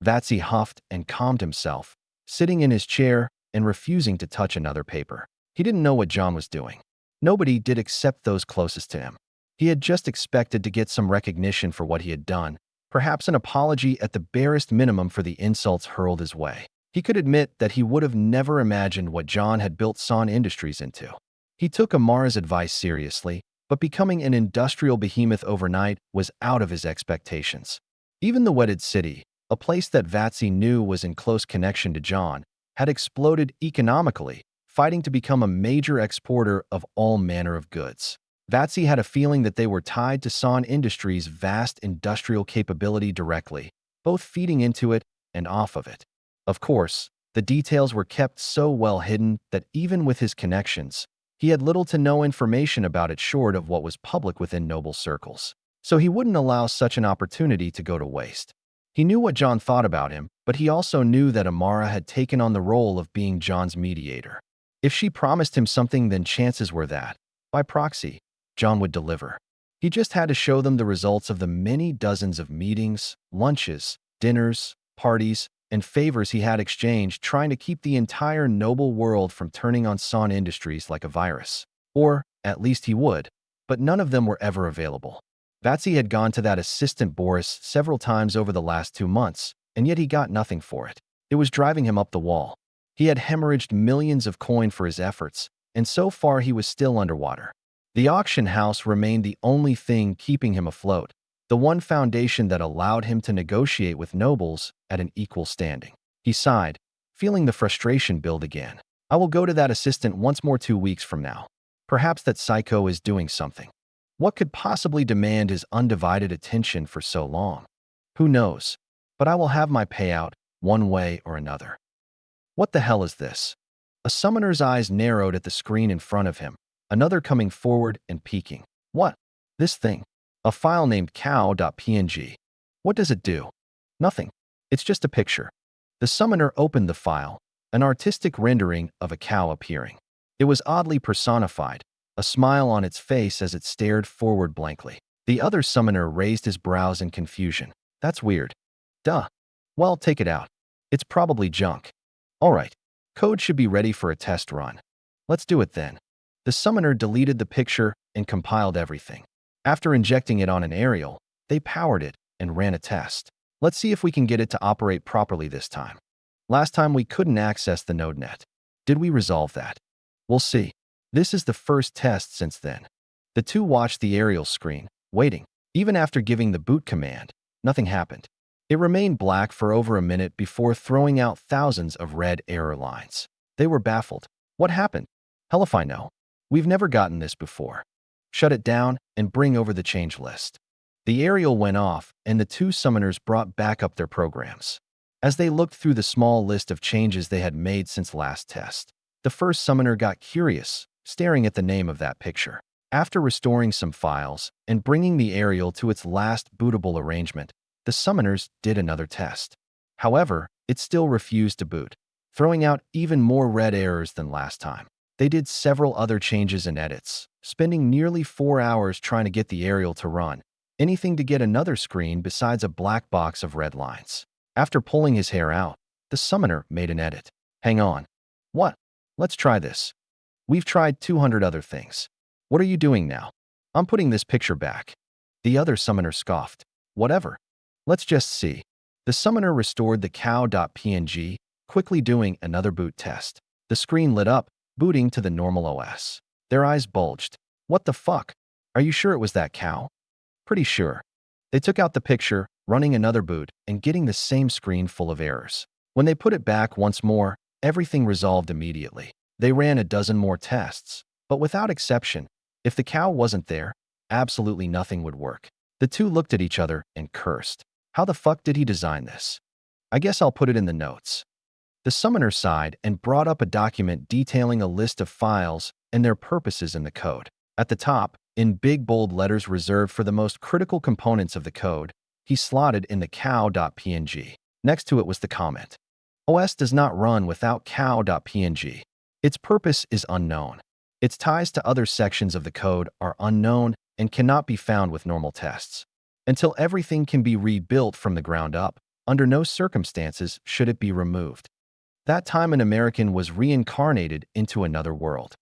Vatsy huffed and calmed himself, sitting in his chair and refusing to touch another paper. He didn't know what John was doing. Nobody did except those closest to him. He had just expected to get some recognition for what he had done, perhaps an apology at the barest minimum for the insults hurled his way. He could admit that he would have never imagined what John had built Son Industries into. He took Amara's advice seriously, but becoming an industrial behemoth overnight was out of his expectations. Even the Wedded City, a place that Vatsy knew was in close connection to John, had exploded economically, fighting to become a major exporter of all manner of goods. Vatsy had a feeling that they were tied to Son Industries' vast industrial capability directly, both feeding into it and off of it. Of course, the details were kept so well hidden that even with his connections, he had little to no information about it short of what was public within noble circles. So he wouldn't allow such an opportunity to go to waste. He knew what John thought about him, but he also knew that Amara had taken on the role of being John's mediator. If she promised him something, then chances were that, by proxy, John would deliver. He just had to show them the results of the many dozens of meetings, lunches, dinners, parties, and favors he had exchanged, trying to keep the entire noble world from turning on Son Industries like a virus. Or, at least he would, but none of them were ever available. Vatsy had gone to that assistant Boris several times over the last 2 months, and yet he got nothing for it. It was driving him up the wall. He had hemorrhaged millions of coin for his efforts, and so far he was still underwater. The auction house remained the only thing keeping him afloat, the one foundation that allowed him to negotiate with nobles at an equal standing. He sighed, feeling the frustration build again. I will go to that assistant once more 2 weeks from now. Perhaps that psycho is doing something. What could possibly demand his undivided attention for so long? Who knows? But I will have my payout, one way or another. What the hell is this? A summoner's eyes narrowed at the screen in front of him, another coming forward and peeking. What? This thing. A file named cow.png. What does it do? Nothing. It's just a picture. The summoner opened the file, an artistic rendering of a cow appearing. It was oddly personified, a smile on its face as it stared forward blankly. The other summoner raised his brows in confusion. That's weird. Duh. Well, take it out. It's probably junk. All right. Code should be ready for a test run. Let's do it then. The summoner deleted the picture and compiled everything. After injecting it on an aerial, they powered it and ran a test. Let's see if we can get it to operate properly this time. Last time we couldn't access the NodeNet. Did we resolve that? We'll see. This is the first test since then. The two watched the aerial screen, waiting. Even after giving the boot command, nothing happened. It remained black for over a minute before throwing out thousands of red error lines. They were baffled. What happened? Hell if I know. We've never gotten this before. Shut it down and bring over the change list. The aerial went off, and the two summoners brought back up their programs. As they looked through the small list of changes they had made since last test, the first summoner got curious, staring at the name of that picture. After restoring some files and bringing the aerial to its last bootable arrangement, the summoners did another test. However, it still refused to boot, throwing out even more red errors than last time. They did several other changes and edits, spending nearly 4 hours trying to get the aerial to run, anything to get another screen besides a black box of red lines. After pulling his hair out, the summoner made an edit. Hang on. What? Let's try this. We've tried 200 other things. What are you doing now? I'm putting this picture back. The other summoner scoffed. Whatever. Let's just see. The summoner restored the cow.png, quickly doing another boot test. The screen lit up, booting to the normal OS. Their eyes bulged. What the fuck? Are you sure it was that cow? Pretty sure. They took out the picture, running another boot, and getting the same screen full of errors. When they put it back once more, everything resolved immediately. They ran a dozen more tests, but without exception, if the cow wasn't there, absolutely nothing would work. The two looked at each other and cursed. How the fuck did he design this? I guess I'll put it in the notes. The summoner sighed and brought up a document detailing a list of files and their purposes in the code. At the top, in big bold letters reserved for the most critical components of the code, he slotted in the cow.png. Next to it was the comment. OS does not run without cow.png. Its purpose is unknown. Its ties to other sections of the code are unknown and cannot be found with normal tests. Until everything can be rebuilt from the ground up, under no circumstances should it be removed. That time an American was reincarnated into another world.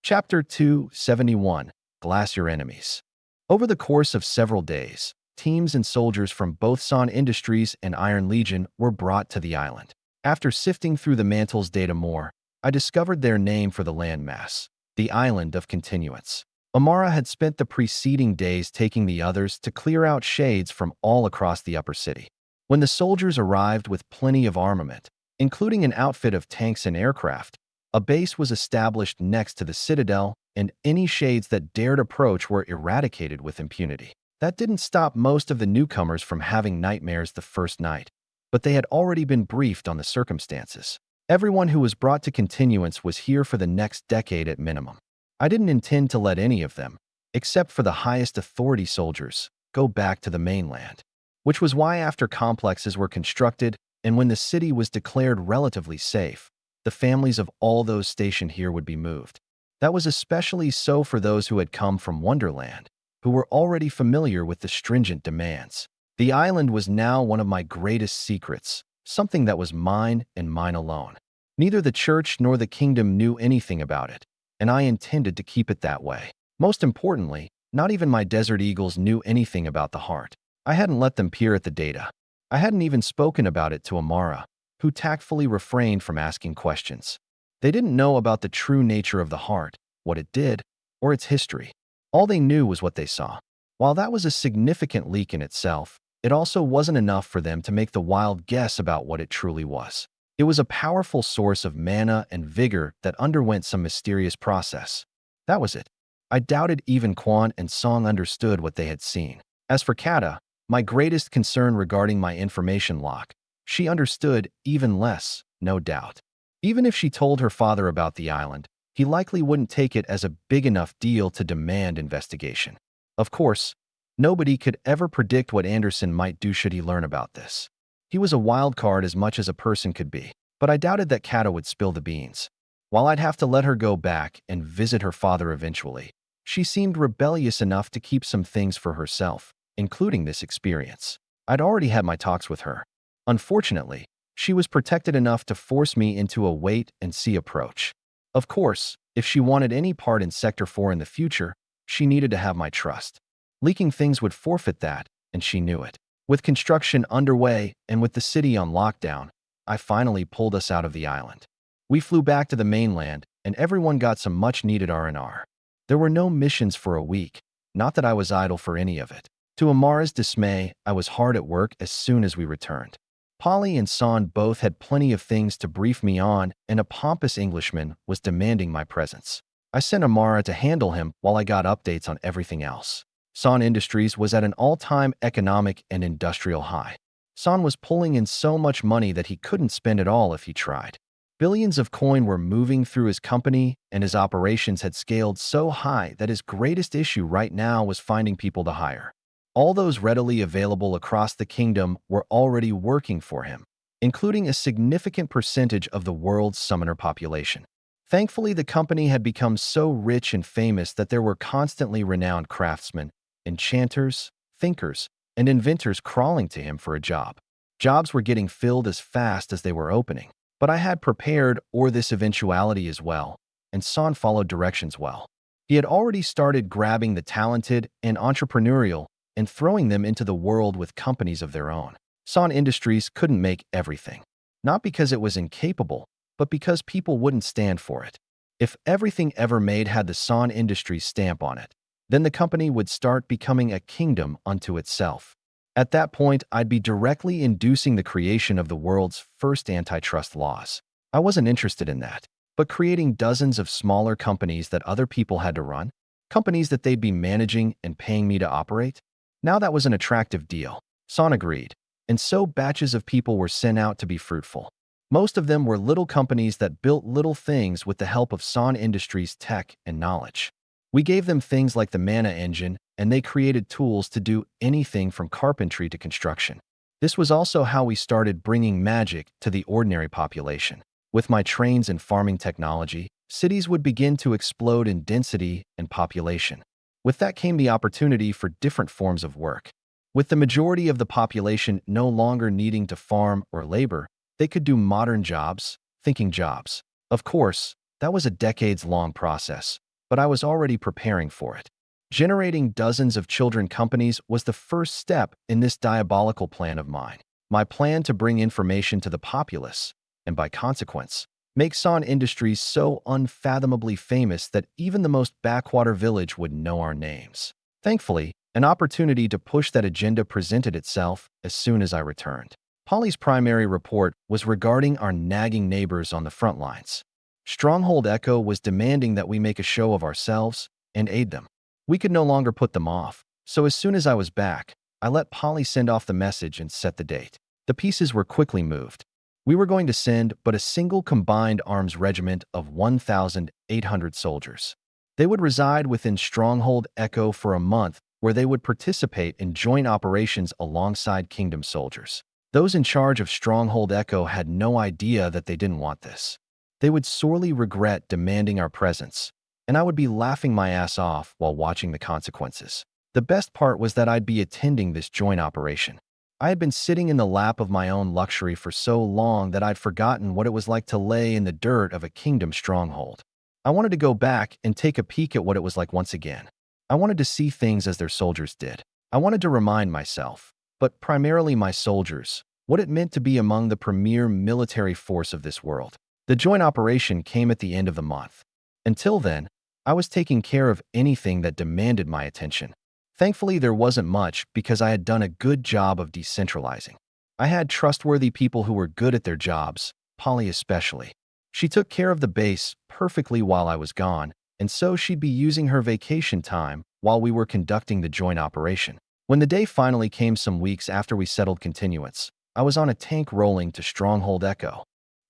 Chapter 271, Glacier Enemies. Over the course of several days, teams and soldiers from both San Industries and Iron Legion were brought to the island. After sifting through the mantle's data more, I discovered their name for the landmass, the Island of Continuance. Amara had spent the preceding days taking the others to clear out shades from all across the upper city. When the soldiers arrived with plenty of armament, including an outfit of tanks and aircraft, a base was established next to the citadel, and any shades that dared approach were eradicated with impunity. That didn't stop most of the newcomers from having nightmares the first night, but they had already been briefed on the circumstances. Everyone who was brought to continuance was here for the next decade at minimum. I didn't intend to let any of them, except for the highest authority soldiers, go back to the mainland, which was why after complexes were constructed and when the city was declared relatively safe, the families of all those stationed here would be moved. That was especially so for those who had come from Wonderland, who were already familiar with the stringent demands. The island was now one of my greatest secrets, something that was mine and mine alone. Neither the church nor the kingdom knew anything about it, and I intended to keep it that way. Most importantly, not even my desert eagles knew anything about the heart. I hadn't let them peer at the data. I hadn't even spoken about it to Amara, who tactfully refrained from asking questions. They didn't know about the true nature of the heart, what it did, or its history. All they knew was what they saw. While that was a significant leak in itself, it also wasn't enough for them to make the wild guess about what it truly was. It was a powerful source of mana and vigor that underwent some mysterious process. That was it. I doubted even Quan and Song understood what they had seen. As for Kata, my greatest concern regarding my information lock, she understood even less, no doubt. Even if she told her father about the island, he likely wouldn't take it as a big enough deal to demand investigation. Of course, nobody could ever predict what Anderson might do should he learn about this. He was a wild card as much as a person could be, but I doubted that Kata would spill the beans. While I'd have to let her go back and visit her father eventually, she seemed rebellious enough to keep some things for herself, including this experience. I'd already had my talks with her. Unfortunately, she was protected enough to force me into a wait-and-see approach. Of course, if she wanted any part in Sector 4 in the future, she needed to have my trust. Leaking things would forfeit that, and she knew it. With construction underway and with the city on lockdown, I finally pulled us out of the island. We flew back to the mainland, and everyone got some much-needed R&R. There were no missions for a week, not that I was idle for any of it. To Amara's dismay, I was hard at work as soon as we returned. Polly and San both had plenty of things to brief me on, and a pompous Englishman was demanding my presence. I sent Amara to handle him while I got updates on everything else. San Industries was at an all-time economic and industrial high. San was pulling in so much money that he couldn't spend it all if he tried. Billions of coin were moving through his company, and his operations had scaled so high that his greatest issue right now was finding people to hire. All those readily available across the kingdom were already working for him, including a significant percentage of the world's summoner population. Thankfully, the company had become so rich and famous that there were constantly renowned craftsmen, enchanters, thinkers, and inventors crawling to him for a job. Jobs were getting filled as fast as they were opening. But I had prepared for this eventuality as well, and San followed directions well. He had already started grabbing the talented and entrepreneurial and throwing them into the world with companies of their own. San Industries couldn't make everything, not because it was incapable, but because people wouldn't stand for it. If everything ever made had the San Industries stamp on it, then the company would start becoming a kingdom unto itself. At that point, I'd be directly inducing the creation of the world's first antitrust laws. I wasn't interested in that, but creating dozens of smaller companies that other people had to run, companies that they'd be managing and paying me to operate, now that was an attractive deal. San agreed, and so batches of people were sent out to be fruitful. Most of them were little companies that built little things with the help of San Industries' tech and knowledge. We gave them things like the Mana engine, and they created tools to do anything from carpentry to construction. This was also how we started bringing magic to the ordinary population. With my trains in farming technology, cities would begin to explode in density and population. With that came the opportunity for different forms of work. With the majority of the population no longer needing to farm or labor, they could do modern jobs, thinking jobs. Of course, that was a decades-long process, but I was already preparing for it. Generating dozens of children companies was the first step in this diabolical plan of mine. My plan to bring information to the populace, and by consequence, make San Industries so unfathomably famous that even the most backwater village would know our names. Thankfully, an opportunity to push that agenda presented itself as soon as I returned. Polly's primary report was regarding our nagging neighbors on the front lines. Stronghold Echo was demanding that we make a show of ourselves and aid them. We could no longer put them off, so as soon as I was back, I let Polly send off the message and set the date. The pieces were quickly moved. We were going to send but a single combined arms regiment of 1,800 soldiers. They would reside within Stronghold Echo for a month, where they would participate in joint operations alongside Kingdom soldiers. Those in charge of Stronghold Echo had no idea that they didn't want this. They would sorely regret demanding our presence, and I would be laughing my ass off while watching the consequences. The best part was that I'd be attending this joint operation. I had been sitting in the lap of my own luxury for so long that I'd forgotten what it was like to lay in the dirt of a kingdom stronghold. I wanted to go back and take a peek at what it was like once again. I wanted to see things as their soldiers did. I wanted to remind myself, but primarily my soldiers, what it meant to be among the premier military force of this world. The joint operation came at the end of the month. Until then, I was taking care of anything that demanded my attention. Thankfully, there wasn't much because I had done a good job of decentralizing. I had trustworthy people who were good at their jobs, Polly especially. She took care of the base perfectly while I was gone, and so she'd be using her vacation time while we were conducting the joint operation. When the day finally came some weeks after we settled continuance, I was on a tank rolling to Stronghold Echo.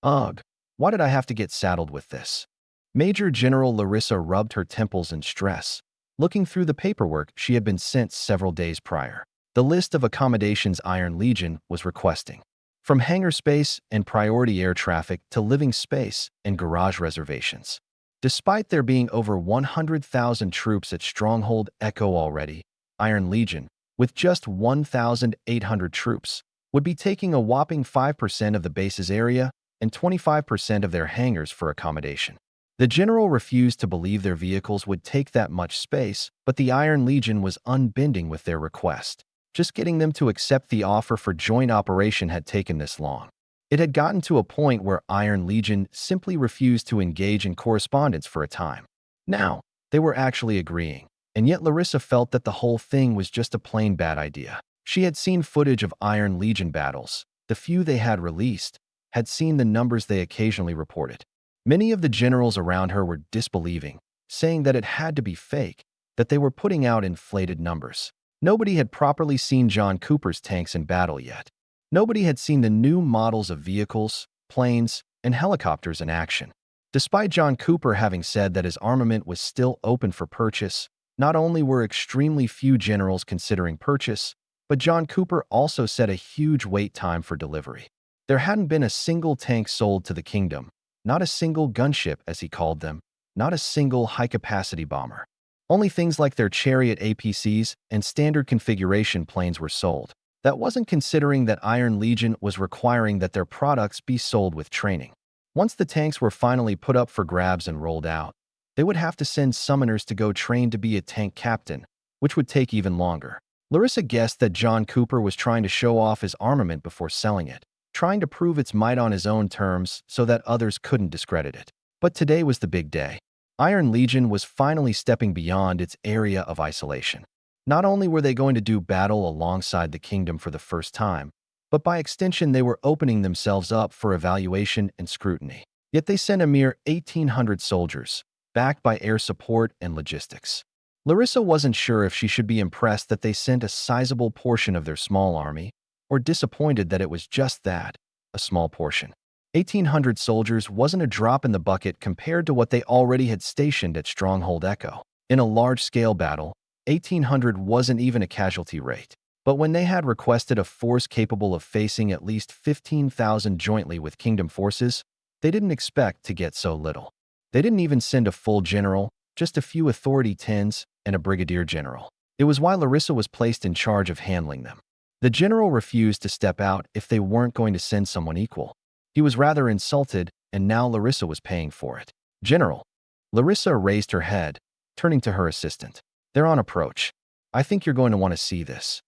Ugh, why did I have to get saddled with this? Major General Larissa rubbed her temples in stress, looking through the paperwork she had been sent several days prior. The list of accommodations Iron Legion was requesting, from hangar space and priority air traffic to living space and garage reservations. Despite there being over 100,000 troops at Stronghold Echo already, Iron Legion, with just 1,800 troops, would be taking a whopping 5% of the base's area and 25% of their hangars for accommodation. The general refused to believe their vehicles would take that much space, but the Iron Legion was unbending with their request. Just getting them to accept the offer for joint operation had taken this long. It had gotten to a point where Iron Legion simply refused to engage in correspondence for a time. Now, they were actually agreeing. And yet Larissa felt that the whole thing was just a plain bad idea. She had seen footage of Iron Legion battles, the few they had released, had seen the numbers they occasionally reported. Many of the generals around her were disbelieving, saying that it had to be fake, that they were putting out inflated numbers. Nobody had properly seen John Cooper's tanks in battle yet. Nobody had seen the new models of vehicles, planes, and helicopters in action. Despite John Cooper having said that his armament was still open for purchase, not only were extremely few generals considering purchase, but John Cooper also set a huge wait time for delivery. There hadn't been a single tank sold to the kingdom, not a single gunship as he called them, not a single high-capacity bomber. Only things like their Chariot APCs and standard configuration planes were sold. That wasn't considering that Iron Legion was requiring that their products be sold with training. Once the tanks were finally put up for grabs and rolled out, they would have to send summoners to go train to be a tank captain, which would take even longer. Larissa guessed that John Cooper was trying to show off his armament before selling it, trying to prove its might on his own terms so that others couldn't discredit it. But today was the big day. Iron Legion was finally stepping beyond its area of isolation. Not only were they going to do battle alongside the kingdom for the first time, but by extension they were opening themselves up for evaluation and scrutiny. Yet they sent a mere 1,800 soldiers, backed by air support and logistics. Larissa wasn't sure if she should be impressed that they sent a sizable portion of their small army, or disappointed that it was just that, a small portion. 1,800 soldiers wasn't a drop in the bucket compared to what they already had stationed at Stronghold Echo. In a large-scale battle, 1,800 wasn't even a casualty rate. But when they had requested a force capable of facing at least 15,000 jointly with Kingdom forces, they didn't expect to get so little. They didn't even send a full general, just a few authority 10s and a brigadier general. It was why Larissa was placed in charge of handling them. The general refused to step out if they weren't going to send someone equal. He was rather insulted, and now Larissa was paying for it. General. Larissa raised her head, turning to her assistant. They're on approach. I think you're going to want to see this.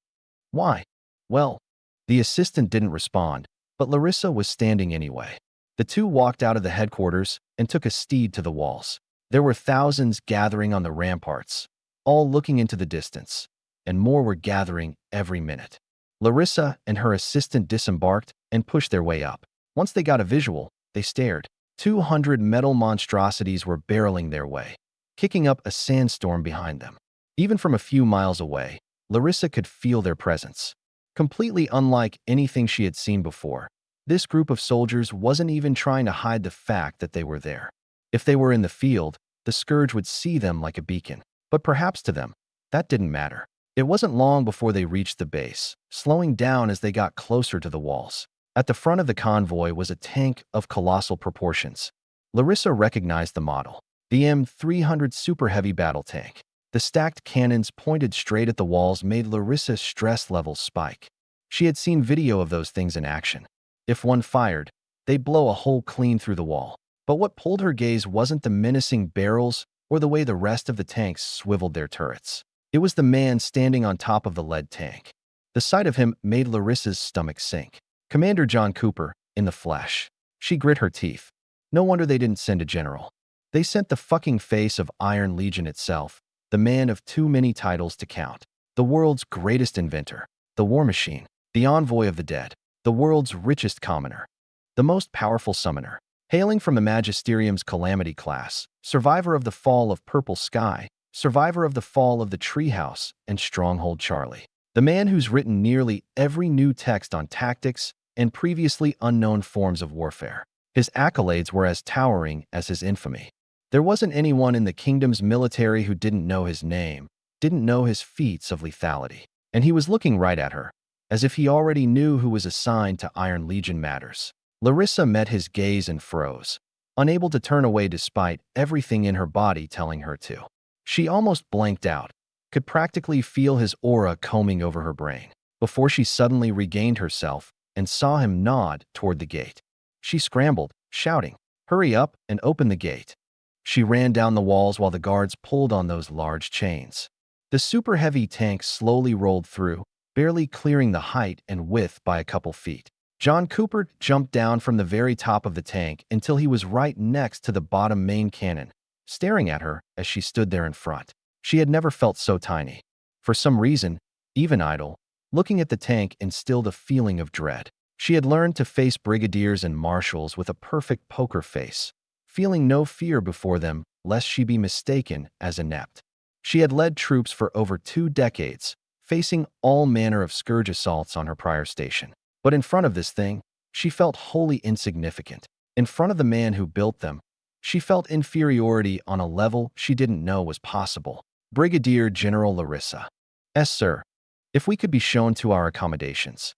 Why? Well, the assistant didn't respond, but Larissa was standing anyway. The two walked out of the headquarters and took a steed to the walls. There were thousands gathering on the ramparts, all looking into the distance, and more were gathering every minute. Larissa and her assistant disembarked and pushed their way up. Once they got a visual, they stared. 200 metal monstrosities were barreling their way, kicking up a sandstorm behind them. Even from a few miles away, Larissa could feel their presence. Completely unlike anything she had seen before, this group of soldiers wasn't even trying to hide the fact that they were there. If they were in the field, the Scourge would see them like a beacon. But perhaps to them, that didn't matter. It wasn't long before they reached the base, slowing down as they got closer to the walls. At the front of the convoy was a tank of colossal proportions. Larissa recognized the model, the M300 Super Heavy Battle Tank. The stacked cannons pointed straight at the walls made Larissa's stress levels spike. She had seen video of those things in action. If one fired, they'd blow a hole clean through the wall. But what pulled her gaze wasn't the menacing barrels or the way the rest of the tanks swiveled their turrets. It was the man standing on top of the lead tank. The sight of him made Larissa's stomach sink. Commander John Cooper, in the flesh. She grit her teeth. No wonder they didn't send a general. They sent the fucking face of Iron Legion itself, the man of too many titles to count. The world's greatest inventor, the war machine, the envoy of the dead, the world's richest commoner, the most powerful summoner. Hailing from the Magisterium's Calamity class, survivor of the fall of Purple Sky, survivor of the fall of the Treehouse and Stronghold Charlie. The man who's written nearly every new text on tactics and previously unknown forms of warfare. His accolades were as towering as his infamy. There wasn't anyone in the kingdom's military who didn't know his name, didn't know his feats of lethality. And he was looking right at her, as if he already knew who was assigned to Iron Legion matters. Larissa met his gaze and froze, unable to turn away despite everything in her body telling her to. She almost blanked out, could practically feel his aura combing over her brain, before she suddenly regained herself and saw him nod toward the gate. She scrambled, shouting, "Hurry up and open the gate." She ran down the walls while the guards pulled on those large chains. The super heavy tank slowly rolled through, barely clearing the height and width by a couple feet. John Cooper jumped down from the very top of the tank until he was right next to the bottom main cannon, staring at her as she stood there in front. She had never felt so tiny. For some reason, even idle, looking at the tank instilled a feeling of dread. She had learned to face brigadiers and marshals with a perfect poker face, feeling no fear before them lest she be mistaken as inept. She had led troops for over 2 decades, facing all manner of scourge assaults on her prior station. But in front of this thing, she felt wholly insignificant. In front of the man who built them, she felt inferiority on a level she didn't know was possible. Brigadier General Larissa. "Yes, sir. If we could be shown to our accommodations."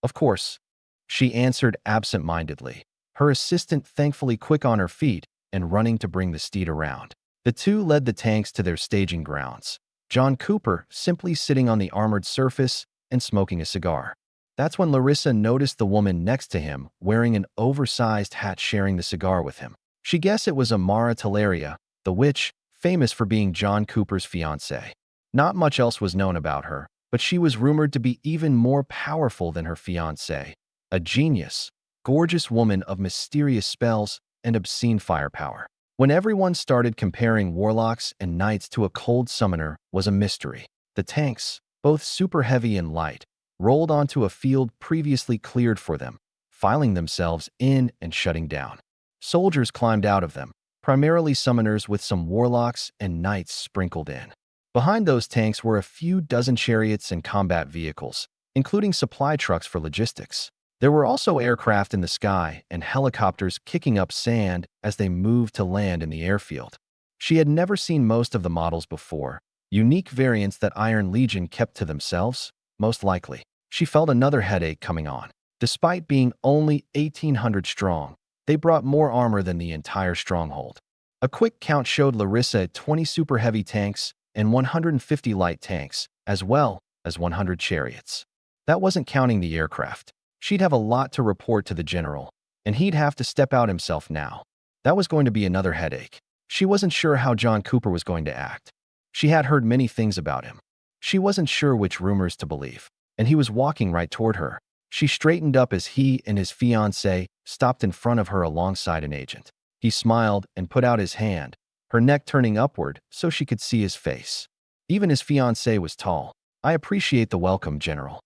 "Of course," she answered absent-mindedly, her assistant thankfully quick on her feet and running to bring the steed around. The two led the tanks to their staging grounds, John Cooper simply sitting on the armored surface and smoking a cigar. That's when Larissa noticed the woman next to him wearing an oversized hat sharing the cigar with him. She guessed it was Amara Teleria, the witch, famous for being John Cooper's fiancée. Not much else was known about her, but she was rumored to be even more powerful than her fiancé, a genius, gorgeous woman of mysterious spells and obscene firepower. When everyone started comparing warlocks and knights to a cold summoner was a mystery. The tanks, both super heavy and light, rolled onto a field previously cleared for them, filing themselves in and shutting down. Soldiers climbed out of them, primarily summoners with some warlocks and knights sprinkled in. Behind those tanks were a few dozen chariots and combat vehicles, including supply trucks for logistics. There were also aircraft in the sky and helicopters kicking up sand as they moved to land in the airfield. She had never seen most of the models before, unique variants that Iron Legion kept to themselves, most likely. She felt another headache coming on. Despite being only 1,800 strong, they brought more armor than the entire stronghold. A quick count showed Larissa 20 super heavy tanks and 150 light tanks, as well as 100 chariots. That wasn't counting the aircraft. She'd have a lot to report to the general, and he'd have to step out himself now. That was going to be another headache. She wasn't sure how John Cooper was going to act. She had heard many things about him. She wasn't sure which rumors to believe, and he was walking right toward her. She straightened up as he and his fiancée stopped in front of her alongside an agent. He smiled and put out his hand, her neck turning upward so she could see his face. Even his fiancée was tall. "I appreciate the welcome, General."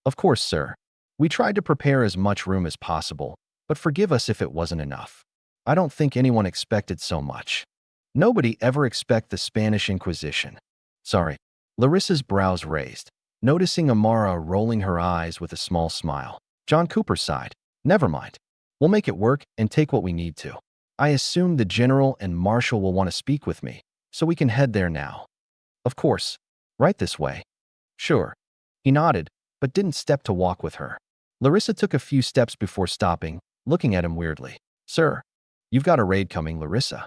"Of course, sir. We tried to prepare as much room as possible, but forgive us if it wasn't enough. I don't think anyone expected so much. Nobody ever expected the Spanish Inquisition." "Sorry." Larissa's brows raised, noticing Amara rolling her eyes with a small smile. John Cooper sighed. "Never mind. We'll make it work and take what we need to. I assume the general and marshal will want to speak with me, so we can head there now." "Of course. Right this way." "Sure." He nodded, but didn't step to walk with her. Larissa took a few steps before stopping, looking at him weirdly. "Sir, you've got a raid coming, Larissa."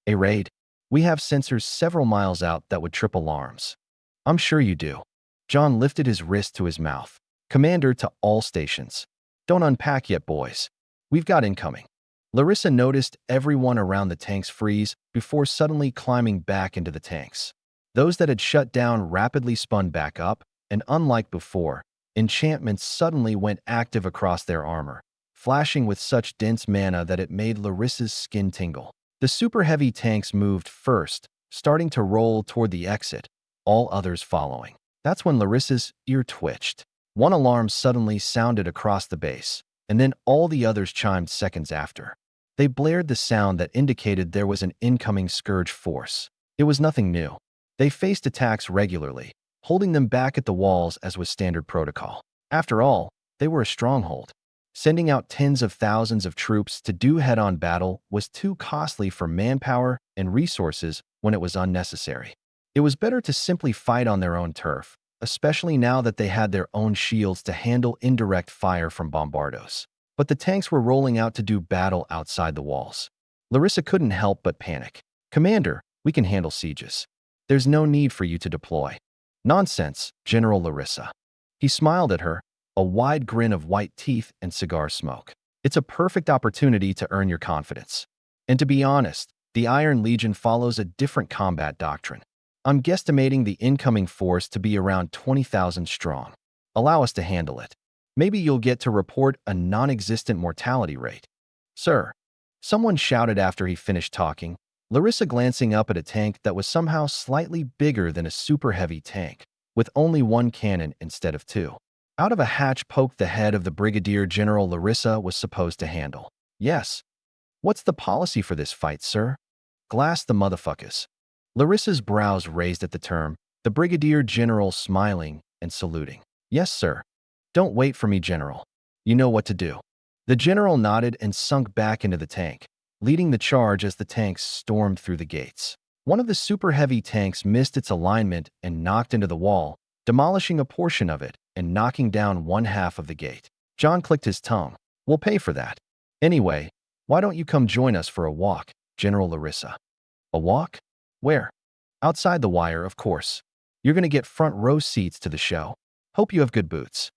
"A raid? We have sensors several miles out that would trip alarms." "I'm sure you do." John lifted his wrist to his mouth. "Commander to all stations. Don't unpack yet, boys. We've got incoming." Larissa noticed everyone around the tanks freeze before suddenly climbing back into the tanks. Those that had shut down rapidly spun back up, and unlike before, enchantments suddenly went active across their armor, flashing with such dense mana that it made Larissa's skin tingle. The super heavy tanks moved first, starting to roll toward the exit, all others following. That's when Larissa's ear twitched. One alarm suddenly sounded across the base, and then all the others chimed seconds after. They blared the sound that indicated there was an incoming scourge force. It was nothing new. They faced attacks regularly, holding them back at the walls as was standard protocol. After all, they were a stronghold. Sending out tens of thousands of troops to do head-on battle was too costly for manpower and resources when it was unnecessary. It was better to simply fight on their own turf, especially now that they had their own shields to handle indirect fire from bombardos. But the tanks were rolling out to do battle outside the walls. Larissa couldn't help but panic. "Commander, we can handle sieges. There's no need for you to deploy." "Nonsense, General Larissa." He smiled at her, a wide grin of white teeth and cigar smoke. "It's a perfect opportunity to earn your confidence. And to be honest, the Iron Legion follows a different combat doctrine. I'm guesstimating the incoming force to be around 20,000 strong. Allow us to handle it. Maybe you'll get to report a non-existent mortality rate." "Sir." Someone shouted after he finished talking. Larissa glancing up at a tank that was somehow slightly bigger than a super heavy tank, with only one cannon instead of two. Out of a hatch poked the head of the Brigadier General Larissa was supposed to handle. Yes. What's the policy for this fight, sir? Glass the motherfuckers. Larissa's brows raised at the term, the Brigadier General smiling and saluting. Yes, sir. Don't wait for me, General. You know what to do. The General nodded and sunk back into the tank, leading the charge as the tanks stormed through the gates. One of the super heavy tanks missed its alignment and knocked into the wall, demolishing a portion of it and knocking down one half of the gate. John clicked his tongue. We'll pay for that. Anyway, why don't you come join us for a walk, General Larissa? A walk? Where? Outside the wire, of course. You're going to get front row seats to the show. Hope you have good boots.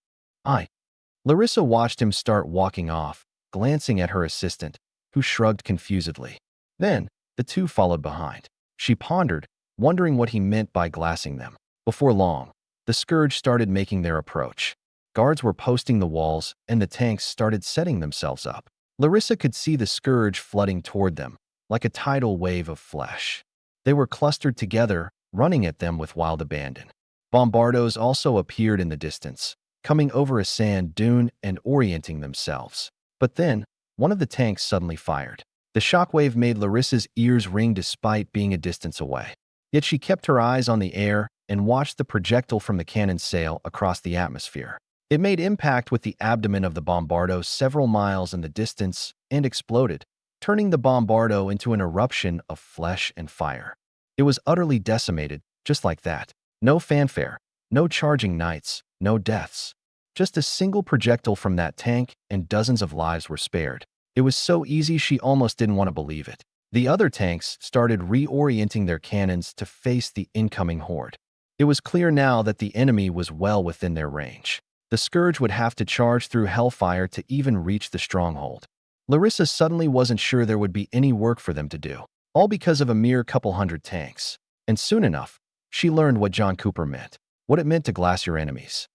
Larissa watched him start walking off, glancing at her assistant, who shrugged confusedly. Then, the two followed behind. She pondered, wondering what he meant by glassing them. Before long, the Scourge started making their approach. Guards were posting the walls, and the tanks started setting themselves up. Larissa could see the Scourge flooding toward them, like a tidal wave of flesh. They were clustered together, running at them with wild abandon. Bombardos also appeared in the distance, coming over a sand dune and orienting themselves. But then, one of the tanks suddenly fired. The shockwave made Larissa's ears ring despite being a distance away. Yet she kept her eyes on the air and watched the projectile from the cannon sail across the atmosphere. It made impact with the abdomen of the Bombardo several miles in the distance and exploded, turning the Bombardo into an eruption of flesh and fire. It was utterly decimated, just like that. No fanfare, no charging knights, no deaths. Just a single projectile from that tank and dozens of lives were spared. It was so easy she almost didn't want to believe it. The other tanks started reorienting their cannons to face the incoming horde. It was clear now that the enemy was well within their range. The Scourge would have to charge through hellfire to even reach the stronghold. Larissa suddenly wasn't sure there would be any work for them to do, all because of a mere couple hundred tanks. And soon enough, she learned what John Cooper meant, what it meant to glass your enemies.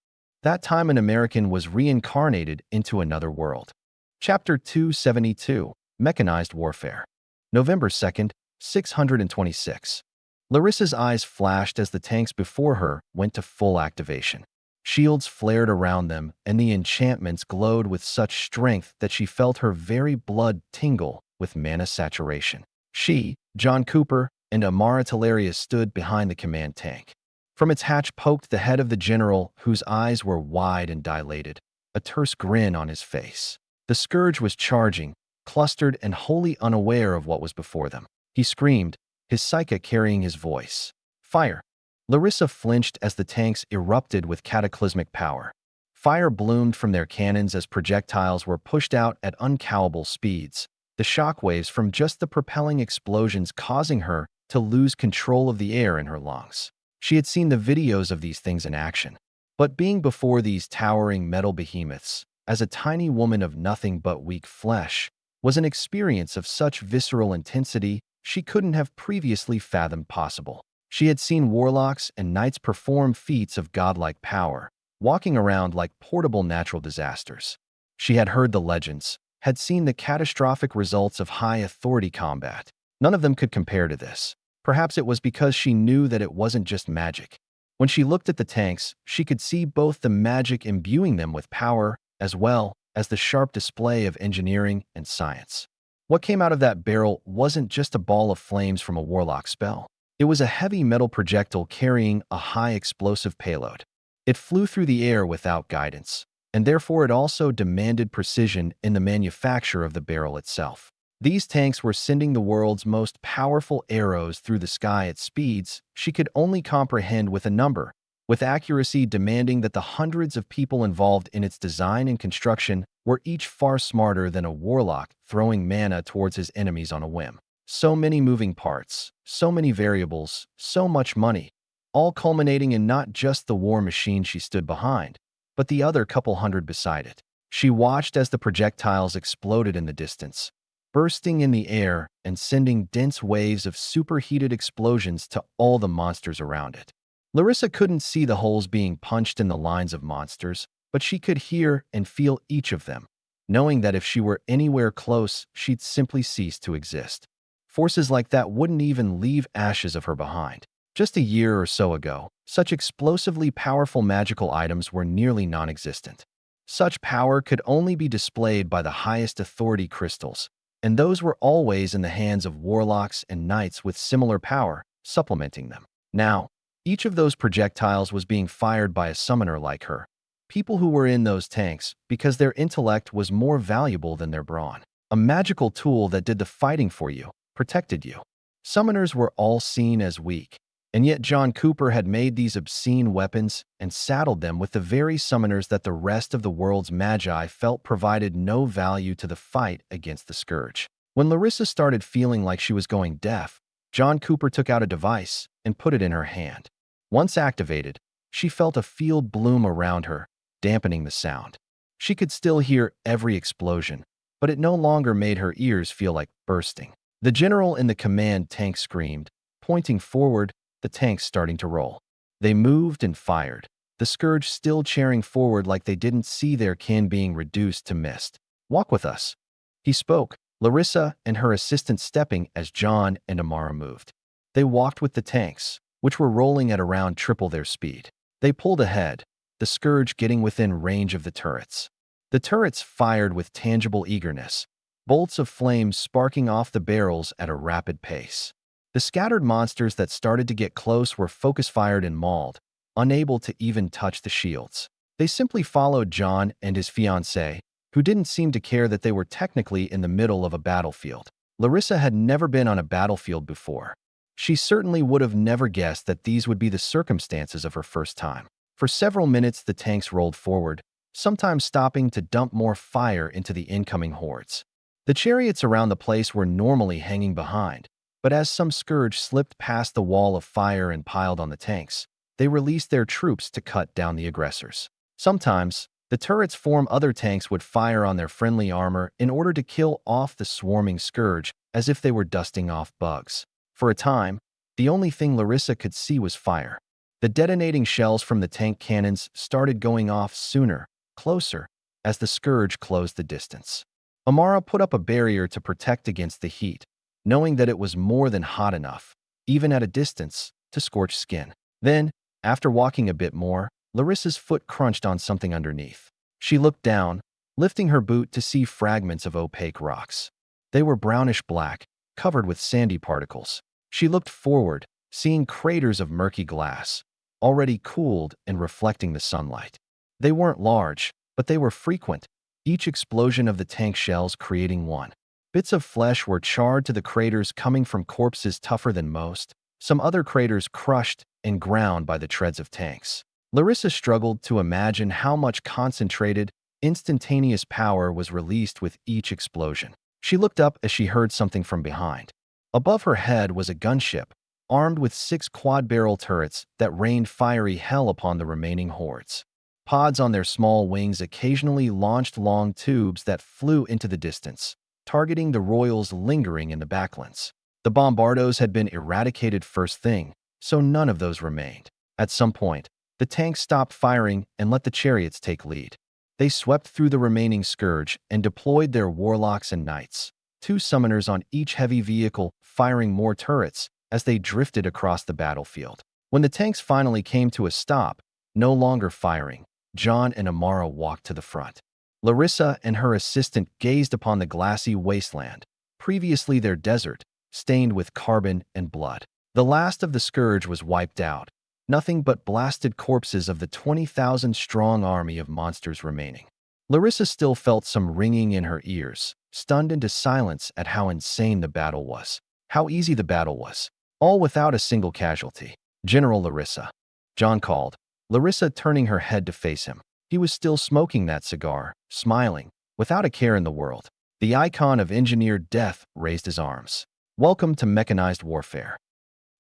That time an American was reincarnated into another world. Chapter 272, Mechanized Warfare. November 2nd, 626. Larissa's eyes flashed as the tanks before her went to full activation. Shields flared around them, and the enchantments glowed with such strength that she felt her very blood tingle with mana saturation. She, John Cooper, and Amara Talarius stood behind the command tank. From its hatch poked the head of the general, whose eyes were wide and dilated, a terse grin on his face. The Scourge was charging, clustered and wholly unaware of what was before them. He screamed, his psyche carrying his voice. Fire! Larissa flinched as the tanks erupted with cataclysmic power. Fire bloomed from their cannons as projectiles were pushed out at uncountable speeds, the shockwaves from just the propelling explosions causing her to lose control of the air in her lungs. She had seen the videos of these things in action, but being before these towering metal behemoths, as a tiny woman of nothing but weak flesh, was an experience of such visceral intensity she couldn't have previously fathomed possible. She had seen warlocks and knights perform feats of godlike power, walking around like portable natural disasters. She had heard the legends, had seen the catastrophic results of high-authority combat. None of them could compare to this. Perhaps it was because she knew that it wasn't just magic. When she looked at the tanks, she could see both the magic imbuing them with power as well as the sharp display of engineering and science. What came out of that barrel wasn't just a ball of flames from a warlock spell. It was a heavy metal projectile carrying a high explosive payload. It flew through the air without guidance, and therefore it also demanded precision in the manufacture of the barrel itself. These tanks were sending the world's most powerful arrows through the sky at speeds she could only comprehend with a number, with accuracy demanding that the hundreds of people involved in its design and construction were each far smarter than a warlock throwing mana towards his enemies on a whim. So many moving parts, so many variables, so much money, all culminating in not just the war machine she stood behind, but the other couple hundred beside it. She watched as the projectiles exploded in the distance, bursting in the air and sending dense waves of superheated explosions to all the monsters around it. Larissa couldn't see the holes being punched in the lines of monsters, but she could hear and feel each of them, knowing that if she were anywhere close, she'd simply cease to exist. Forces like that wouldn't even leave ashes of her behind. Just a year or so ago, such explosively powerful magical items were nearly non-existent. Such power could only be displayed by the highest authority crystals, and those were always in the hands of warlocks and knights with similar power, supplementing them. Now, each of those projectiles was being fired by a summoner like her, people who were in those tanks because their intellect was more valuable than their brawn. A magical tool that did the fighting for you, protected you. Summoners were all seen as weak, and yet John Cooper had made these obscene weapons and saddled them with the very summoners that the rest of the world's magi felt provided no value to the fight against the scourge. When Larissa started feeling like she was going deaf, John Cooper took out a device and put it in her hand. Once activated, she felt a field bloom around her, dampening the sound. She could still hear every explosion, but it no longer made her ears feel like bursting. The general in the command tank screamed, pointing forward, the tanks starting to roll. They moved and fired, the scourge still cheering forward like they didn't see their kin being reduced to mist. "Walk with us," he spoke, Larissa and her assistant stepping as John and Amara moved. They walked with the tanks, which were rolling at around triple their speed. They pulled ahead, the scourge getting within range of the turrets. The turrets fired with tangible eagerness, bolts of flame sparking off the barrels at a rapid pace. The scattered monsters that started to get close were focus-fired and mauled, unable to even touch the shields. They simply followed John and his fiancée, who didn't seem to care that they were technically in the middle of a battlefield. Larissa had never been on a battlefield before. She certainly would have never guessed that these would be the circumstances of her first time. For several minutes, the tanks rolled forward, sometimes stopping to dump more fire into the incoming hordes. The chariots around the place were normally hanging behind, but as some scourge slipped past the wall of fire and piled on the tanks, they released their troops to cut down the aggressors. Sometimes, the turrets form other tanks would fire on their friendly armor in order to kill off the swarming scourge as if they were dusting off bugs. For a time, the only thing Larissa could see was fire. The detonating shells from the tank cannons started going off sooner, closer, as the scourge closed the distance. Amara put up a barrier to protect against the heat, knowing that it was more than hot enough, even at a distance, to scorch skin. Then, after walking a bit more, Larissa's foot crunched on something underneath. She looked down, lifting her boot to see fragments of opaque rocks. They were brownish-black, covered with sandy particles. She looked forward, seeing craters of murky glass, already cooled and reflecting the sunlight. They weren't large, but they were frequent, each explosion of the tank shells creating one. Bits of flesh were charred to the craters coming from corpses tougher than most, some other craters crushed and ground by the treads of tanks. Larissa struggled to imagine how much concentrated, instantaneous power was released with each explosion. She looked up as she heard something from behind. Above her head was a gunship, armed with 6 quad-barrel turrets that rained fiery hell upon the remaining hordes. Pods on their small wings occasionally launched long tubes that flew into the distance, targeting the royals lingering in the backlands. The bombardos had been eradicated first thing, so none of those remained. At some point, the tanks stopped firing and let the chariots take lead. They swept through the remaining scourge and deployed their warlocks and knights, 2 summoners on each heavy vehicle, firing more turrets as they drifted across the battlefield. When the tanks finally came to a stop, no longer firing, John and Amara walked to the front. Larissa and her assistant gazed upon the glassy wasteland, previously their desert, stained with carbon and blood. The last of the scourge was wiped out, nothing but blasted corpses of the 20,000-strong army of monsters remaining. Larissa still felt some ringing in her ears, stunned into silence at how insane the battle was, how easy the battle was, all without a single casualty. "General Larissa," John called, Larissa turning her head to face him. He was still smoking that cigar, smiling, without a care in the world. The icon of engineered death raised his arms. "Welcome to mechanized warfare."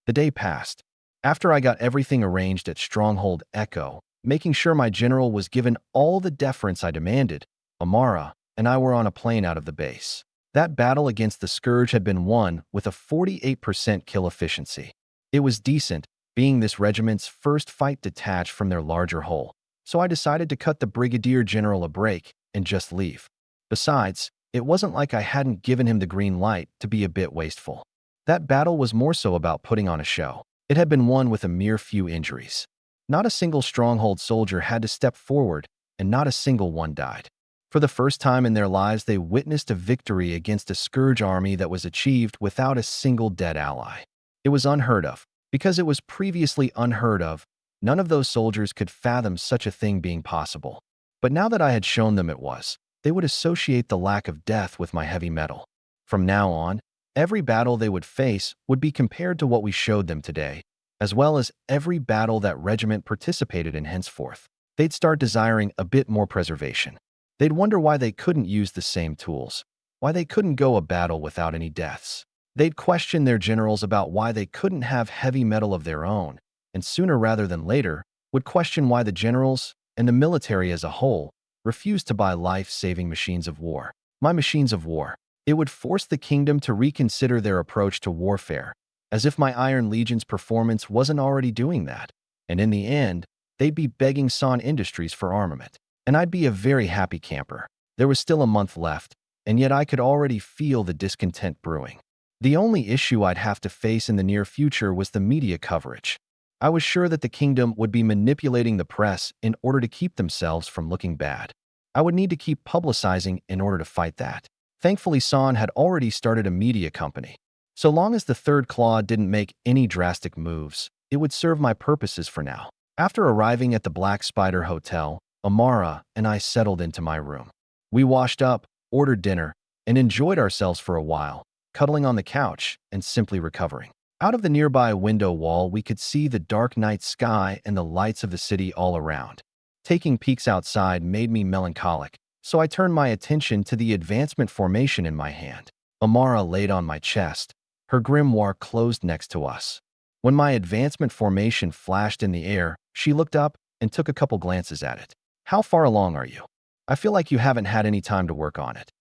The day passed. After I got everything arranged at Stronghold Echo, making sure my general was given all the deference I demanded, Amara and I were on a plane out of the base. That battle against the Scourge had been won with a 48% kill efficiency. It was decent, being this regiment's first fight detached from their larger whole, so I decided to cut the Brigadier General a break and just leave. Besides, it wasn't like I hadn't given him the green light to be a bit wasteful. That battle was more so about putting on a show. It had been won with a mere few injuries. Not a single stronghold soldier had to step forward, and not a single one died. For the first time in their lives, they witnessed a victory against a scourge army that was achieved without a single dead ally. It was unheard of. Because it was previously unheard of, none of those soldiers could fathom such a thing being possible. But now that I had shown them it was, they would associate the lack of death with my heavy metal. From now on, every battle they would face would be compared to what we showed them today, as well as every battle that regiment participated in henceforth. They'd start desiring a bit more preservation. They'd wonder why they couldn't use the same tools, why they couldn't go a battle without any deaths. They'd question their generals about why they couldn't have heavy metal of their own, and sooner rather than later, would question why the generals, and the military as a whole, refused to buy life-saving machines of war. My machines of war. It would force the kingdom to reconsider their approach to warfare, as if my Iron Legion's performance wasn't already doing that. And in the end, they'd be begging San Industries for armament. And I'd be a very happy camper. There was still a month left, and yet I could already feel the discontent brewing. The only issue I'd have to face in the near future was the media coverage. I was sure that the kingdom would be manipulating the press in order to keep themselves from looking bad. I would need to keep publicizing in order to fight that. Thankfully, San had already started a media company. So long as the Third Claw didn't make any drastic moves, it would serve my purposes for now. After arriving at the Black Spider Hotel, Amara and I settled into my room. We washed up, ordered dinner, and enjoyed ourselves for a while, cuddling on the couch and simply recovering. Out of the nearby window wall, we could see the dark night sky and the lights of the city all around. Taking peeks outside made me melancholic, so I turned my attention to the advancement formation in my hand. Amara laid on my chest, her grimoire closed next to us. When my advancement formation flashed in the air, she looked up and took a couple glances at it. How far along are you? I feel like you haven't had any time to work on it.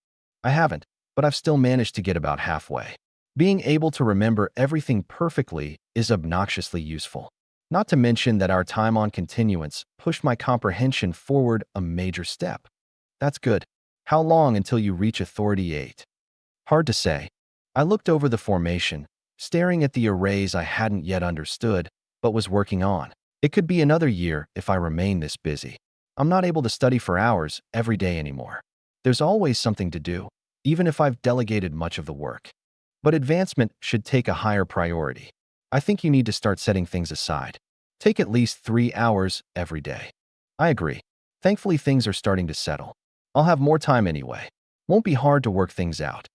I haven't, but I've still managed to get about halfway. Being able to remember everything perfectly is obnoxiously useful. Not to mention that our time on continuance pushed my comprehension forward a major step. That's good. How long until you reach Authority 8? Hard to say. I looked over the formation, staring at the arrays I hadn't yet understood, but was working on. It could be another year if I remain this busy. I'm not able to study for hours every day anymore. There's always something to do, even if I've delegated much of the work. But advancement should take a higher priority. I think you need to start setting things aside. Take at least 3 hours every day. I agree. Thankfully, things are starting to settle. I'll have more time anyway. Won't be hard to work things out.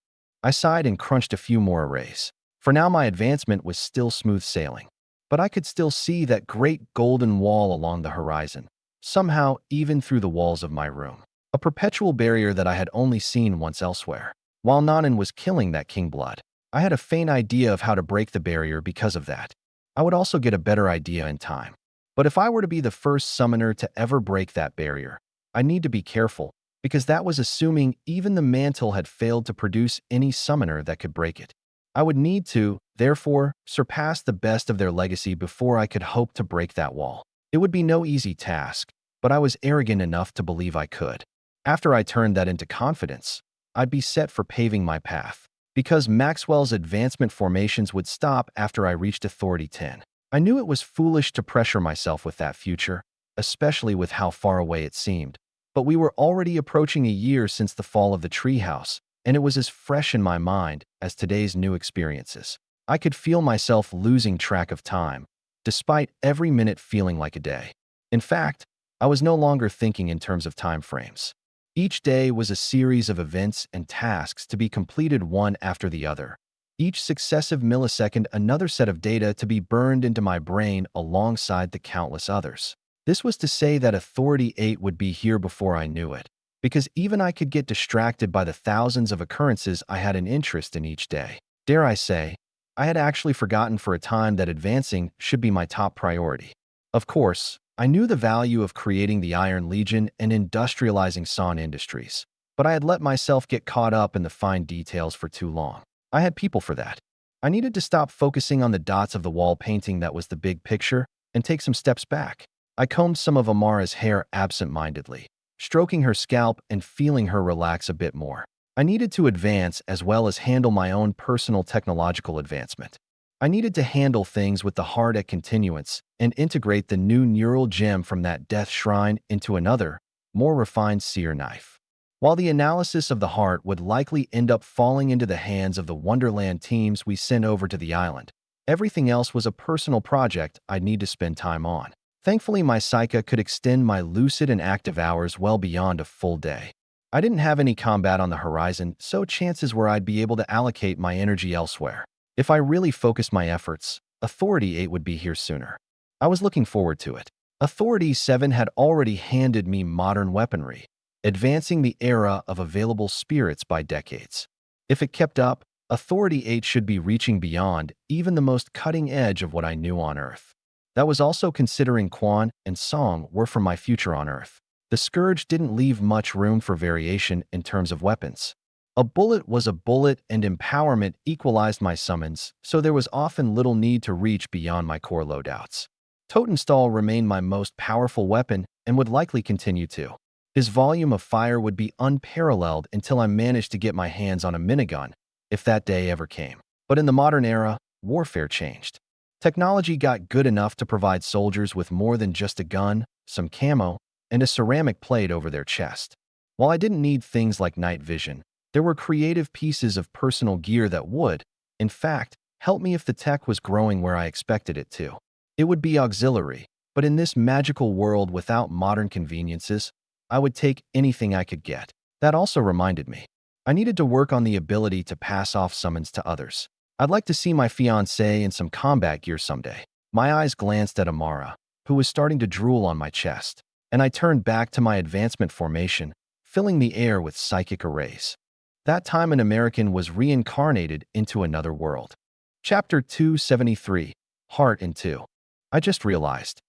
I sighed and crunched a few more arrays. For now, my advancement was still smooth sailing. But I could still see that great golden wall along the horizon, somehow even through the walls of my room. A perpetual barrier that I had only seen once elsewhere. While Nanan was killing that king blood, I had a faint idea of how to break the barrier because of that. I would also get a better idea in time. But if I were to be the first summoner to ever break that barrier, I need to be careful, because that was assuming even the mantle had failed to produce any summoner that could break it. I would need to, therefore, surpass the best of their legacy before I could hope to break that wall. It would be no easy task, but I was arrogant enough to believe I could. After I turned that into confidence, I'd be set for paving my path. Because Maxwell's advancement formations would stop after I reached Authority 10. I knew it was foolish to pressure myself with that future, especially with how far away it seemed. But we were already approaching a year since the fall of the treehouse, and it was as fresh in my mind as today's new experiences. I could feel myself losing track of time, despite every minute feeling like a day. In fact, I was no longer thinking in terms of time frames. Each day was a series of events and tasks to be completed one after the other. Each successive millisecond, another set of data to be burned into my brain alongside the countless others. This was to say that Authority 8 would be here before I knew it, because even I could get distracted by the thousands of occurrences I had an interest in each day. Dare I say, I had actually forgotten for a time that advancing should be my top priority. Of course, I knew the value of creating the Iron Legion and industrializing San Industries, but I had let myself get caught up in the fine details for too long. I had people for that. I needed to stop focusing on the dots of the wall painting that was the big picture and take some steps back. I combed some of Amara's hair absent-mindedly, stroking her scalp and feeling her relax a bit more. I needed to advance as well as handle my own personal technological advancement. I needed to handle things with the heart at continuance and integrate the new neural gem from that death shrine into another, more refined seer knife. While the analysis of the heart would likely end up falling into the hands of the Wonderland teams we sent over to the island, everything else was a personal project I'd need to spend time on. Thankfully, my Psyche could extend my lucid and active hours well beyond a full day. I didn't have any combat on the horizon, so chances were I'd be able to allocate my energy elsewhere. If I really focused my efforts, Authority 8 would be here sooner. I was looking forward to it. Authority 7 had already handed me modern weaponry, advancing the era of available spirits by decades. If it kept up, Authority 8 should be reaching beyond even the most cutting edge of what I knew on Earth. That was also considering Quan and Song were from my future on Earth. The Scourge didn't leave much room for variation in terms of weapons. A bullet was a bullet, and empowerment equalized my summons, so there was often little need to reach beyond my core loadouts. Totenstall remained my most powerful weapon and would likely continue to. His volume of fire would be unparalleled until I managed to get my hands on a minigun, if that day ever came. But in the modern era, warfare changed. Technology got good enough to provide soldiers with more than just a gun, some camo, and a ceramic plate over their chest. While I didn't need things like night vision, there were creative pieces of personal gear that would, in fact, help me if the tech was growing where I expected it to. It would be auxiliary, but in this magical world without modern conveniences, I would take anything I could get. That also reminded me, I needed to work on the ability to pass off summons to others. I'd like to see my fiancée in some combat gear someday. My eyes glanced at Amara, who was starting to drool on my chest, and I turned back to my advancement formation, filling the air with psychic arrays. That time an American was reincarnated into another world. Chapter 273, Heart in 2. I just realized.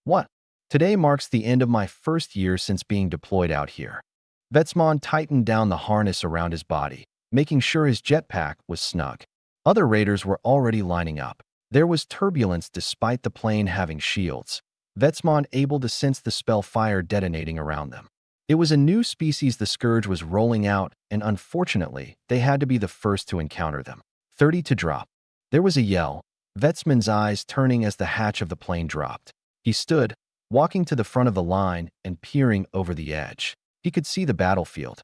What? Today marks the end of my first year since being deployed out here. Vetsmon tightened down the harness around his body, making sure his jetpack was snug. Other raiders were already lining up. There was turbulence despite the plane having shields. Vetsmon able to sense the spell fire detonating around them. It was a new species the Scourge was rolling out, and unfortunately, they had to be the first to encounter them. 30 to drop. There was a yell, Vetsman's eyes turning as the hatch of the plane dropped. He stood, walking to the front of the line and peering over the edge. He could see the battlefield.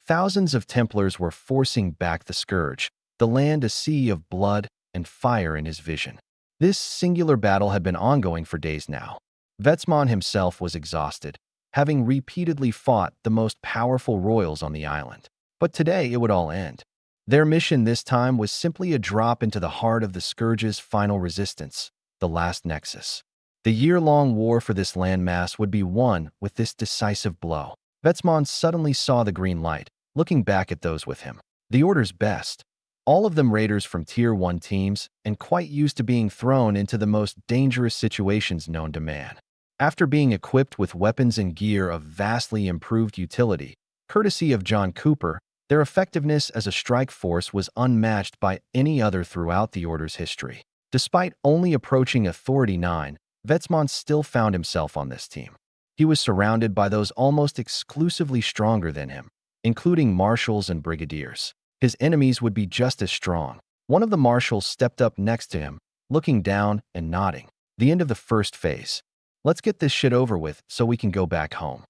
Thousands of Templars were forcing back the Scourge, the land a sea of blood and fire in his vision. This singular battle had been ongoing for days now. Vetsmon himself was exhausted, having repeatedly fought the most powerful royals on the island. But today it would all end. Their mission this time was simply a drop into the heart of the Scourge's final resistance, the last nexus. The year-long war for this landmass would be won with this decisive blow. Vetsmon suddenly saw the green light, looking back at those with him. The Order's best. All of them raiders from Tier 1 teams and quite used to being thrown into the most dangerous situations known to man. After being equipped with weapons and gear of vastly improved utility, courtesy of John Cooper, their effectiveness as a strike force was unmatched by any other throughout the Order's history. Despite only approaching Authority 9, Vetsmon still found himself on this team. He was surrounded by those almost exclusively stronger than him, including marshals and brigadiers. His enemies would be just as strong. One of the marshals stepped up next to him, looking down and nodding. The end of the first phase. Let's get this shit over with so we can go back home.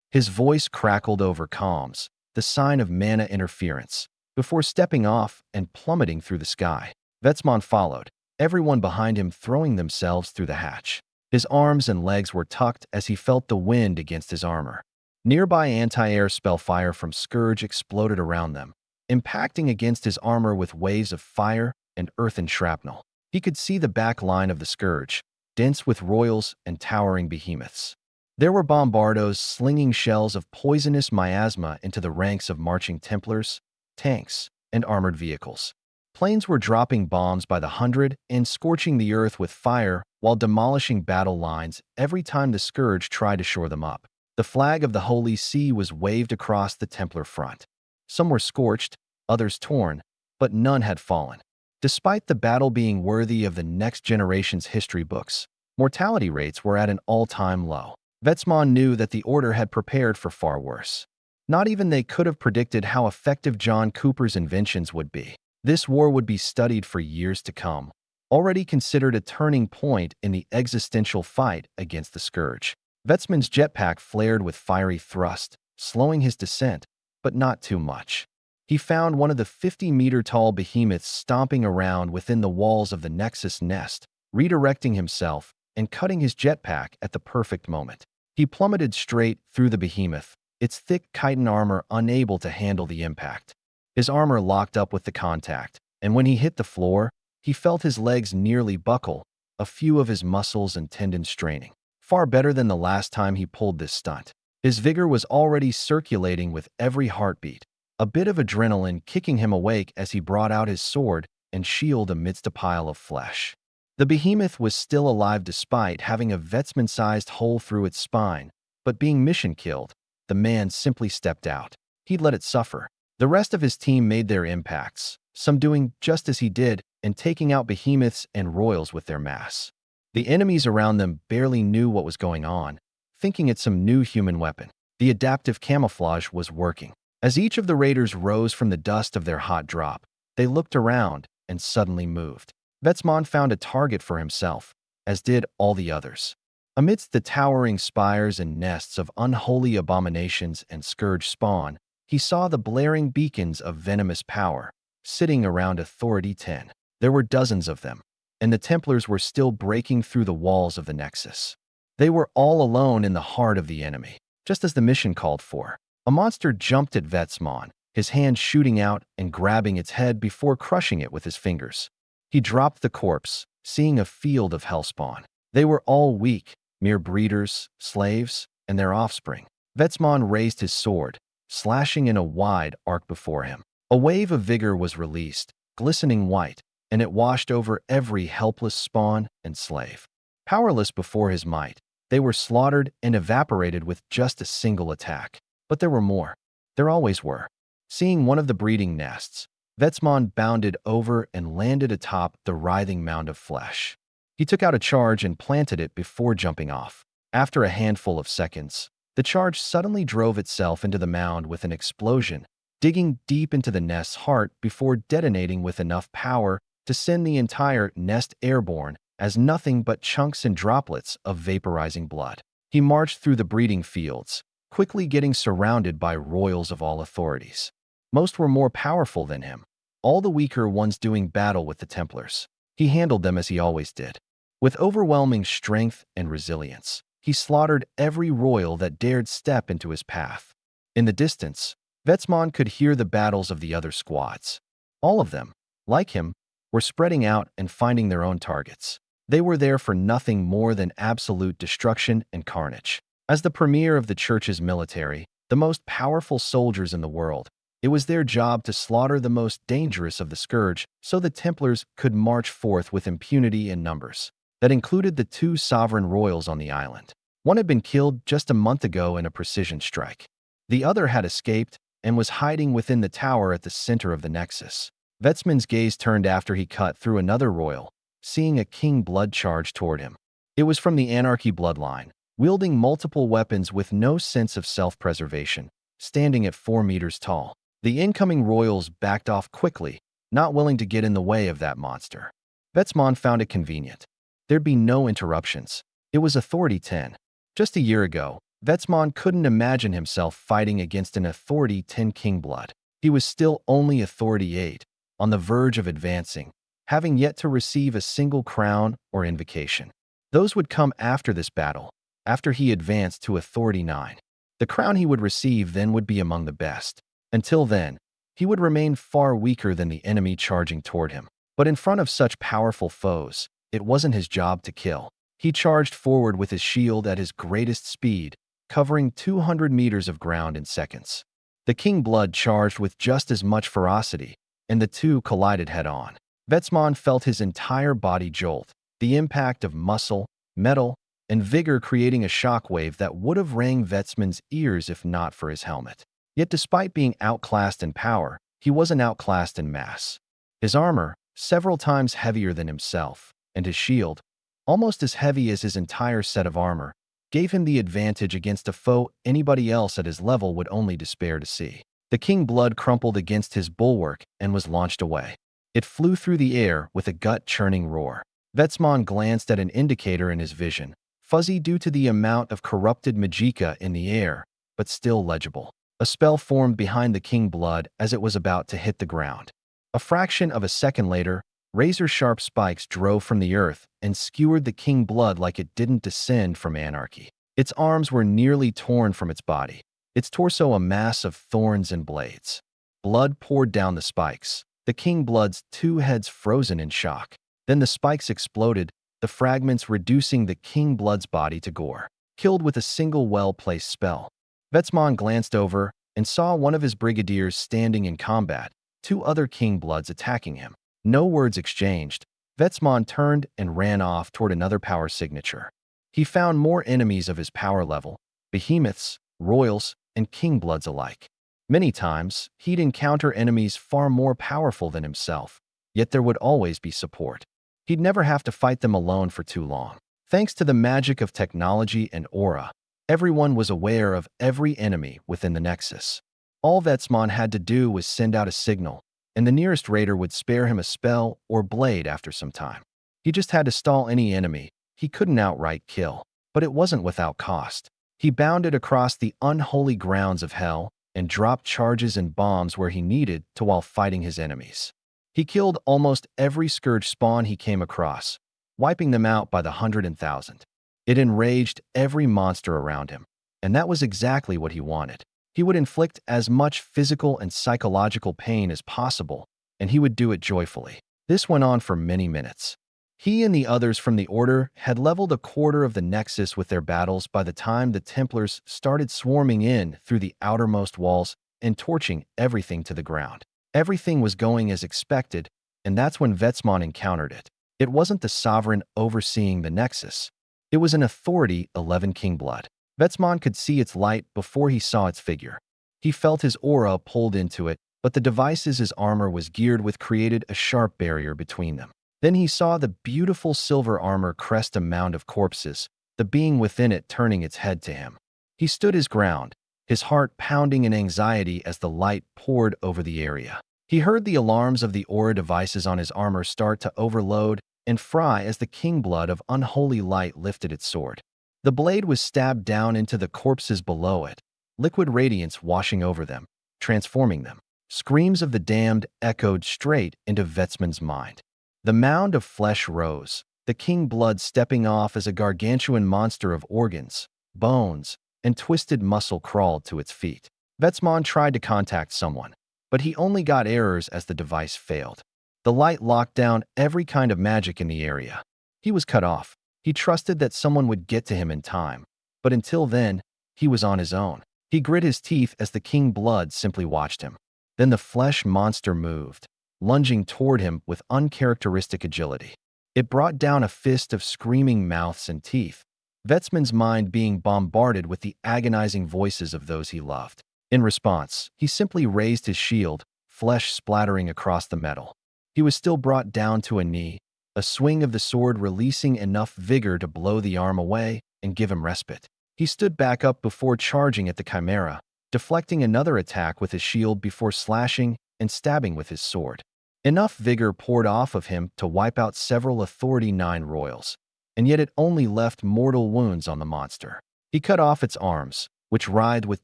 His voice crackled over comms, the sign of mana interference, before stepping off and plummeting through the sky. Vetsmon followed, everyone behind him throwing themselves through the hatch. His arms and legs were tucked as he felt the wind against his armor. Nearby anti-air spell fire from Scourge exploded around them, impacting against his armor with waves of fire and earthen shrapnel. He could see the back line of the Scourge, dense with royals and towering behemoths. There were bombardos slinging shells of poisonous miasma into the ranks of marching Templars, tanks, and armored vehicles. Planes were dropping bombs by the hundred and scorching the earth with fire while demolishing battle lines every time the Scourge tried to shore them up. The flag of the Holy See was waved across the Templar front. Some were scorched, others torn, but none had fallen. Despite the battle being worthy of the next generation's history books, mortality rates were at an all-time low. Vetsmon knew that the Order had prepared for far worse. Not even they could have predicted how effective John Cooper's inventions would be. This war would be studied for years to come, already considered a turning point in the existential fight against the Scourge. Vetsman's jetpack flared with fiery thrust, slowing his descent, but not too much. He found one of the 50-meter-tall behemoths stomping around within the walls of the Nexus nest, redirecting himself and cutting his jetpack at the perfect moment. He plummeted straight through the behemoth, its thick chitin armor unable to handle the impact. His armor locked up with the contact, and when he hit the floor, he felt his legs nearly buckle, a few of his muscles and tendons straining. Far better than the last time he pulled this stunt. His vigor was already circulating with every heartbeat, a bit of adrenaline kicking him awake as he brought out his sword and shield amidst a pile of flesh. The behemoth was still alive despite having a Vetsman-sized hole through its spine, but being mission-killed, the man simply stepped out. He'd let it suffer. The rest of his team made their impacts, some doing just as he did and taking out behemoths and royals with their mass. The enemies around them barely knew what was going on, thinking it's some new human weapon. The adaptive camouflage was working. As each of the raiders rose from the dust of their hot drop, they looked around and suddenly moved. Vetsman found a target for himself, as did all the others. Amidst the towering spires and nests of unholy abominations and scourge spawn, he saw the blaring beacons of venomous power, sitting around Authority 10. There were dozens of them, and the Templars were still breaking through the walls of the Nexus. They were all alone in the heart of the enemy, just as the mission called for. A monster jumped at Vetsman, his hand shooting out and grabbing its head before crushing it with his fingers. He dropped the corpse, seeing a field of hellspawn. They were all weak, mere breeders, slaves, and their offspring. Vetsman raised his sword, slashing in a wide arc before him. A wave of vigor was released, glistening white, and it washed over every helpless spawn and slave. Powerless before his might, they were slaughtered and evaporated with just a single attack. But there were more. There always were. Seeing one of the breeding nests, Vetsman bounded over and landed atop the writhing mound of flesh. He took out a charge and planted it before jumping off. After a handful of seconds, the charge suddenly drove itself into the mound with an explosion, digging deep into the nest's heart before detonating with enough power to send the entire nest airborne as nothing but chunks and droplets of vaporizing blood. He marched through the breeding fields, quickly getting surrounded by royals of all authorities. Most were more powerful than him, all the weaker ones doing battle with the Templars. He handled them as he always did. With overwhelming strength and resilience, he slaughtered every royal that dared step into his path. In the distance, Vetsman could hear the battles of the other squads. All of them, like him, were spreading out and finding their own targets. They were there for nothing more than absolute destruction and carnage. As the premier of the church's military, the most powerful soldiers in the world, it was their job to slaughter the most dangerous of the Scourge so the Templars could march forth with impunity in numbers. That included the 2 sovereign royals on the island. One had been killed just a month ago in a precision strike. The other had escaped and was hiding within the tower at the center of the Nexus. Vetsman's gaze turned after he cut through another royal, seeing a king blood charge toward him. It was from the Anarchy bloodline, wielding multiple weapons with no sense of self-preservation, standing at 4 meters tall. The incoming royals backed off quickly, not willing to get in the way of that monster. Vetsman found it convenient. There'd be no interruptions. It was Authority 10. Just a year ago, Vetsman couldn't imagine himself fighting against an Authority 10 king blood. He was still only Authority 8, on the verge of advancing, having yet to receive a single crown or invocation. Those would come after this battle, after he advanced to Authority 9. The crown he would receive then would be among the best. Until then, he would remain far weaker than the enemy charging toward him. But in front of such powerful foes, it wasn't his job to kill. He charged forward with his shield at his greatest speed, covering 200 meters of ground in seconds. The king blood charged with just as much ferocity, and the two collided head-on. Vetsman felt his entire body jolt, the impact of muscle, metal, and vigor creating a shockwave that would have rang Vetsman's ears if not for his helmet. Yet despite being outclassed in power, he wasn't outclassed in mass. His armor, several times heavier than himself, and his shield, almost as heavy as his entire set of armor, gave him the advantage against a foe anybody else at his level would only despair to see. The king blood crumpled against his bulwark and was launched away. It flew through the air with a gut-churning roar. Vetsmon glanced at an indicator in his vision, fuzzy due to the amount of corrupted magicka in the air, but still legible. A spell formed behind the king blood as it was about to hit the ground. A fraction of a second later, razor-sharp spikes drove from the earth and skewered the king blood like it didn't descend from anarchy. Its arms were nearly torn from its body, its torso a mass of thorns and blades. Blood poured down the spikes, the king blood's two heads frozen in shock. Then the spikes exploded, the fragments reducing the king blood's body to gore. Killed with a single well-placed spell. Vetsmon glanced over and saw one of his brigadiers standing in combat, two other king bloods attacking him. No words exchanged, Vetsmon turned and ran off toward another power signature. He found more enemies of his power level, behemoths, royals, and king bloods alike. Many times, he'd encounter enemies far more powerful than himself, yet there would always be support. He'd never have to fight them alone for too long. Thanks to the magic of technology and aura, everyone was aware of every enemy within the Nexus. All Vetsmon had to do was send out a signal, and the nearest raider would spare him a spell or blade after some time. He just had to stall any enemy he couldn't outright kill, but it wasn't without cost. He bounded across the unholy grounds of hell and dropped charges and bombs where he needed to while fighting his enemies. He killed almost every scourge spawn he came across, wiping them out by the 100,000. It enraged every monster around him, and that was exactly what he wanted. He would inflict as much physical and psychological pain as possible, and he would do it joyfully. This went on for many minutes. He and the others from the Order had leveled a quarter of the Nexus with their battles by the time the Templars started swarming in through the outermost walls and torching everything to the ground. Everything was going as expected, and that's when Vetsmon encountered it. It wasn't the Sovereign overseeing the Nexus. It was an Authority 11 King Blood. Vetsmon could see its light before he saw its figure. He felt his aura pulled into it, but the devices his armor was geared with created a sharp barrier between them. Then he saw the beautiful silver armor crest a mound of corpses, the being within it turning its head to him. He stood his ground, his heart pounding in anxiety as the light poured over the area. He heard the alarms of the aura devices on his armor start to overload and fry as the king blood of unholy light lifted its sword. The blade was stabbed down into the corpses below it, liquid radiance washing over them, transforming them. Screams of the damned echoed straight into Vetsmon's mind. The mound of flesh rose, the king blood stepping off as a gargantuan monster of organs, bones, and twisted muscle crawled to its feet. Vetsmon tried to contact someone, but he only got errors as the device failed. The light locked down every kind of magic in the area. He was cut off. He trusted that someone would get to him in time, but until then, he was on his own. He grit his teeth as the king blood simply watched him. Then the flesh monster moved, lunging toward him with uncharacteristic agility. It brought down a fist of screaming mouths and teeth, Vetsmon's mind being bombarded with the agonizing voices of those he loved. In response, he simply raised his shield, flesh splattering across the metal. He was still brought down to a knee, a swing of the sword releasing enough vigor to blow the arm away and give him respite. He stood back up before charging at the Chimera, deflecting another attack with his shield before slashing and stabbing with his sword. Enough vigor poured off of him to wipe out several Authority 9 royals, and yet it only left mortal wounds on the monster. He cut off its arms, which writhed with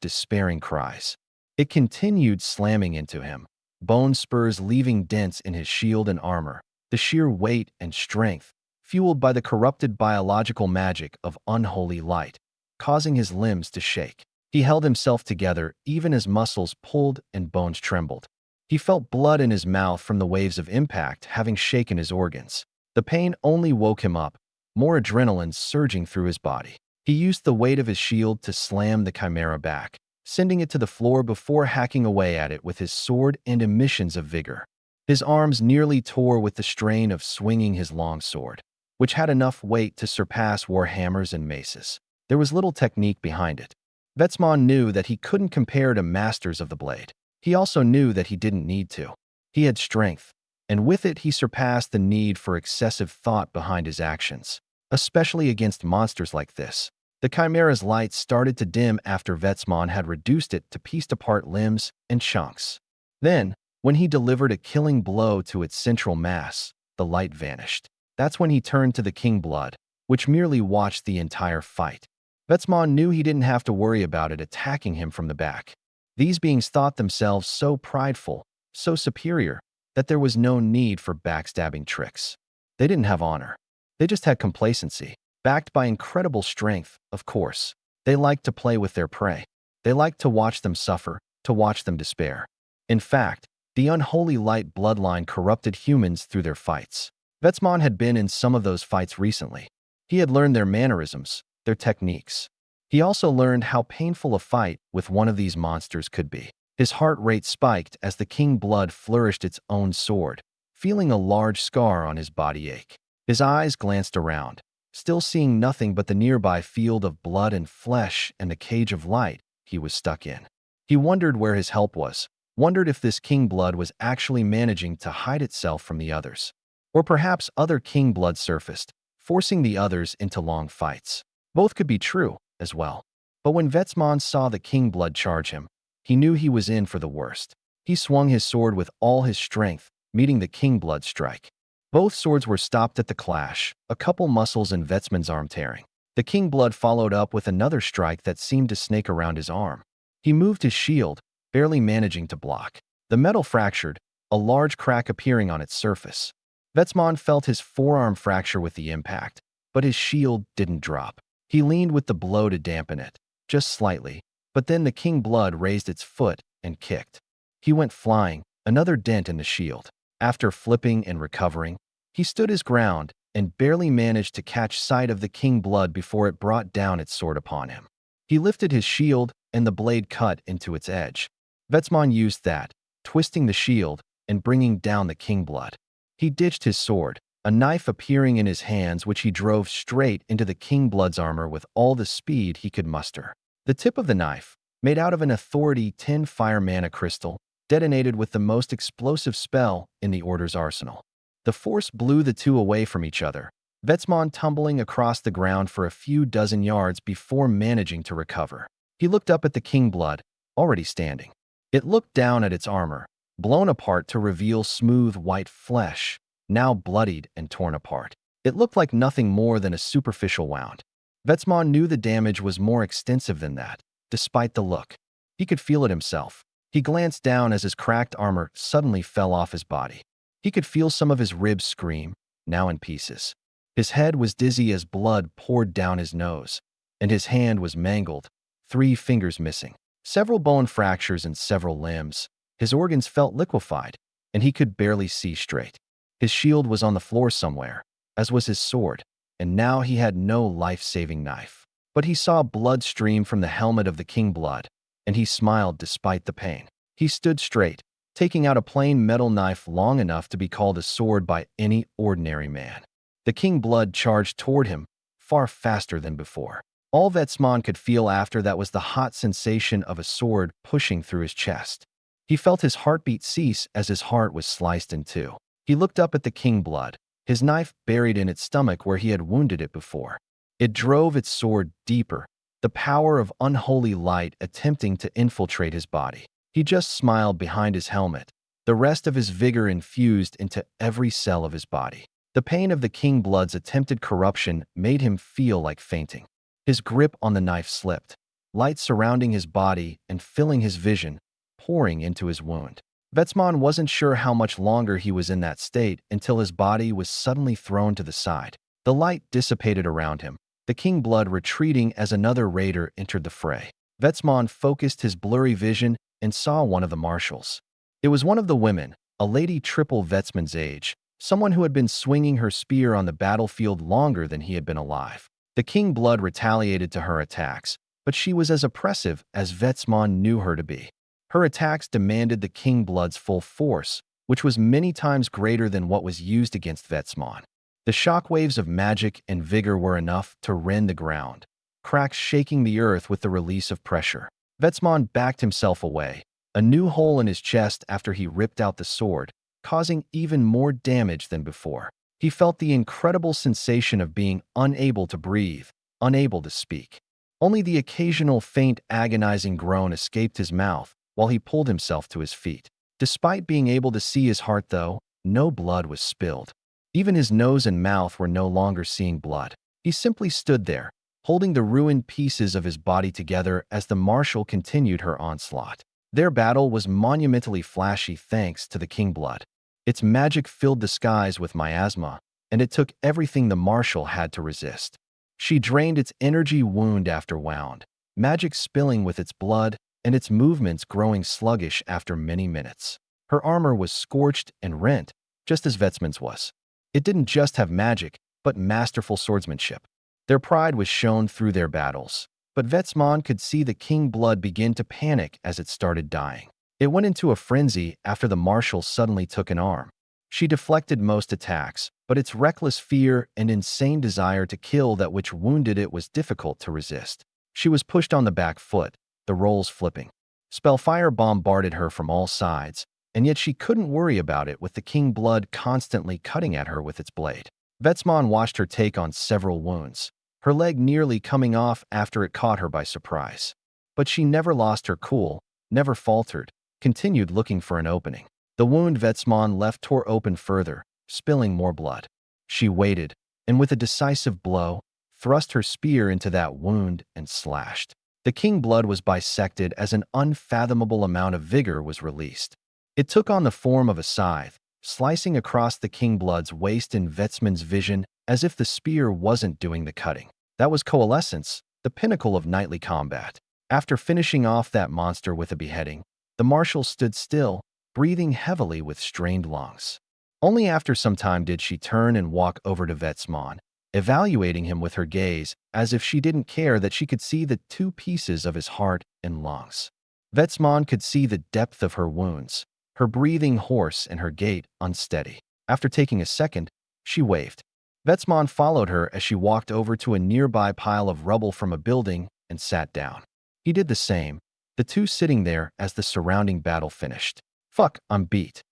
despairing cries. It continued slamming into him, bone spurs leaving dents in his shield and armor, the sheer weight and strength, fueled by the corrupted biological magic of unholy light, causing his limbs to shake. He held himself together even as muscles pulled and bones trembled. He felt blood in his mouth from the waves of impact having shaken his organs. The pain only woke him up, more adrenaline surging through his body. He used the weight of his shield to slam the Chimera back, sending it to the floor before hacking away at it with his sword and emissions of vigor. His arms nearly tore with the strain of swinging his long sword, which had enough weight to surpass warhammers and maces. There was little technique behind it. Vetsmon knew that he couldn't compare to masters of the blade. He also knew that he didn't need to. He had strength, and with it he surpassed the need for excessive thought behind his actions, especially against monsters like this. The chimera's light started to dim after Vetsmon had reduced it to pieced-apart limbs and chunks. Then, when he delivered a killing blow to its central mass, the light vanished. That's when he turned to the King Blood, which merely watched the entire fight. Vetsmon knew he didn't have to worry about it attacking him from the back. These beings thought themselves so prideful, so superior, that there was no need for backstabbing tricks. They didn't have honor. They just had complacency, backed by incredible strength, of course. They liked to play with their prey. They liked to watch them suffer, to watch them despair. In fact, the unholy light bloodline corrupted humans through their fights. Vetsmon had been in some of those fights recently. He had learned their mannerisms, their techniques. He also learned how painful a fight with one of these monsters could be. His heart rate spiked as the King Blood flourished its own sword, feeling a large scar on his body ache. His eyes glanced around, still seeing nothing but the nearby field of blood and flesh and the cage of light he was stuck in. He wondered where his help was, wondered if this King Blood was actually managing to hide itself from the others. Or perhaps other King Blood surfaced, forcing the others into long fights. Both could be true, as well. But when Vetsmon saw the King Blood charge him, he knew he was in for the worst. He swung his sword with all his strength, meeting the King Blood strike. Both swords were stopped at the clash, a couple muscles in Vetsmon's arm tearing. The King Blood followed up with another strike that seemed to snake around his arm. He moved his shield, barely managing to block. The metal fractured, a large crack appearing on its surface. Vetsmon felt his forearm fracture with the impact, but his shield didn't drop. He leaned with the blow to dampen it, just slightly, but then the King Blood raised its foot and kicked. He went flying, another dent in the shield. After flipping and recovering, he stood his ground and barely managed to catch sight of the King Blood before it brought down its sword upon him. He lifted his shield and the blade cut into its edge. Vetsmon used that, twisting the shield and bringing down the King Blood. He ditched his sword, a knife appearing in his hands which he drove straight into the King Blood's armor with all the speed he could muster. The tip of the knife, made out of an Authority 10 fire mana crystal, detonated with the most explosive spell in the Order's arsenal. The force blew the two away from each other, Vetsmon tumbling across the ground for a few dozen yards before managing to recover. He looked up at the King Blood, already standing. It looked down at its armor, blown apart to reveal smooth white flesh, now bloodied and torn apart. It looked like nothing more than a superficial wound. Vetsmon knew the damage was more extensive than that, despite the look. He could feel it himself. He glanced down as his cracked armor suddenly fell off his body. He could feel some of his ribs scream, now in pieces. His head was dizzy as blood poured down his nose, and his hand was mangled, 3 fingers missing. Several bone fractures in several limbs. His organs felt liquefied, and he could barely see straight. His shield was on the floor somewhere, as was his sword, and now he had no life-saving knife. But he saw blood stream from the helmet of the King Blood, and he smiled despite the pain. He stood straight, taking out a plain metal knife long enough to be called a sword by any ordinary man. The King Blood charged toward him, far faster than before. All Vetsmon could feel after that was the hot sensation of a sword pushing through his chest. He felt his heartbeat cease as his heart was sliced in two. He looked up at the King Blood, his knife buried in its stomach where he had wounded it before. It drove its sword deeper, the power of unholy light attempting to infiltrate his body. He just smiled behind his helmet, the rest of his vigor infused into every cell of his body. The pain of the King Blood's attempted corruption made him feel like fainting. His grip on the knife slipped, light surrounding his body and filling his vision, pouring into his wound. Vetsmon wasn't sure how much longer he was in that state until his body was suddenly thrown to the side. The light dissipated around him, the King Blood retreating as another raider entered the fray. Vetsmon focused his blurry vision and saw one of the marshals. It was one of the women, a lady triple Vetsmon's age, someone who had been swinging her spear on the battlefield longer than he had been alive. The King Blood retaliated to her attacks, but she was as oppressive as Vetsmon knew her to be. Her attacks demanded the King Blood's full force, which was many times greater than what was used against Vetsmon. The shockwaves of magic and vigor were enough to rend the ground, cracks shaking the earth with the release of pressure. Vetsmon backed himself away, a new hole in his chest after he ripped out the sword, causing even more damage than before. He felt the incredible sensation of being unable to breathe, unable to speak. Only the occasional faint agonizing groan escaped his mouth while he pulled himself to his feet. Despite being able to see his heart, though, no blood was spilled. Even his nose and mouth were no longer seeing blood. He simply stood there, holding the ruined pieces of his body together as the marshal continued her onslaught. Their battle was monumentally flashy thanks to the king blood. Its magic filled the skies with miasma, and it took everything the marshal had to resist. She drained its energy wound after wound, magic spilling with its blood, and its movements growing sluggish after many minutes. Her armor was scorched and rent, just as Vetsman's was. It didn't just have magic, but masterful swordsmanship. Their pride was shown through their battles. But Vetsman could see the king blood begin to panic as it started dying. It went into a frenzy after the marshal suddenly took an arm. She deflected most attacks, but its reckless fear and insane desire to kill that which wounded it was difficult to resist. She was pushed on the back foot, the rolls flipping. Spellfire bombarded her from all sides, and yet she couldn't worry about it with the king blood constantly cutting at her with its blade. Vetsman watched her take on several wounds, her leg nearly coming off after it caught her by surprise. But she never lost her cool, never faltered, continued looking for an opening. The wound Vetsman left tore open further, spilling more blood. She waited, and with a decisive blow, thrust her spear into that wound and slashed. The king blood was bisected as an unfathomable amount of vigor was released. It took on the form of a scythe, slicing across the king blood's waist in Vetsman's vision as if the spear wasn't doing the cutting. That was coalescence, the pinnacle of knightly combat. After finishing off that monster with a beheading, the marshal stood still, breathing heavily with strained lungs. Only after some time did she turn and walk over to Vetsman, evaluating him with her gaze as if she didn't care that she could see the two pieces of his heart and lungs. Vetsman could see the depth of her wounds, her breathing hoarse and her gait unsteady. After taking a second, she waved. Vetsman followed her as she walked over to a nearby pile of rubble from a building and sat down. He did the same, the two sitting there as the surrounding battle finished. "Fuck, I'm beat."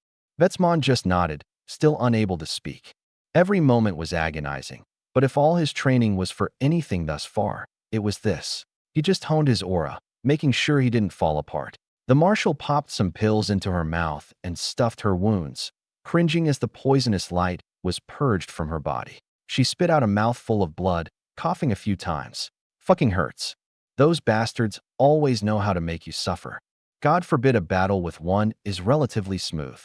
Vetsman just nodded, still unable to speak. Every moment was agonizing, but if all his training was for anything thus far, it was this. He just honed his aura, making sure he didn't fall apart. The marshal popped some pills into her mouth and stuffed her wounds, cringing as the poisonous light was purged from her body. She spit out a mouthful of blood, coughing a few times. "Fucking hurts. Those bastards always know how to make you suffer. God forbid a battle with one is relatively smooth."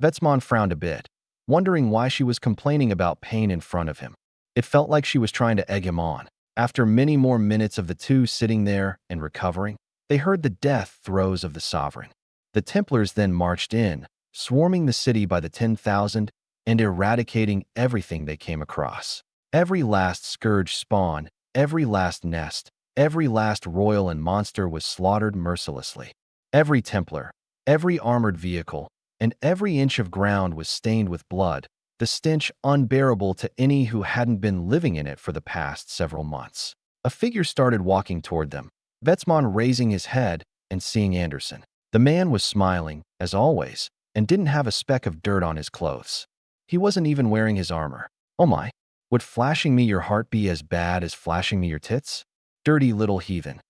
Vetsman frowned a bit, wondering why she was complaining about pain in front of him. It felt like she was trying to egg him on. After many more minutes of the two sitting there and recovering, they heard the death throes of the sovereign. The Templars then marched in, swarming the city by the 10,000 and eradicating everything they came across. Every last scourge spawn, every last nest, every last royal and monster was slaughtered mercilessly. Every Templar, every armored vehicle, and every inch of ground was stained with blood, the stench unbearable to any who hadn't been living in it for the past several months. A figure started walking toward them, Vetsman raising his head and seeing Anderson. The man was smiling, as always, and didn't have a speck of dirt on his clothes. He wasn't even wearing his armor. "Oh my, would flashing me your heart be as bad as flashing me your tits? Dirty little heathen."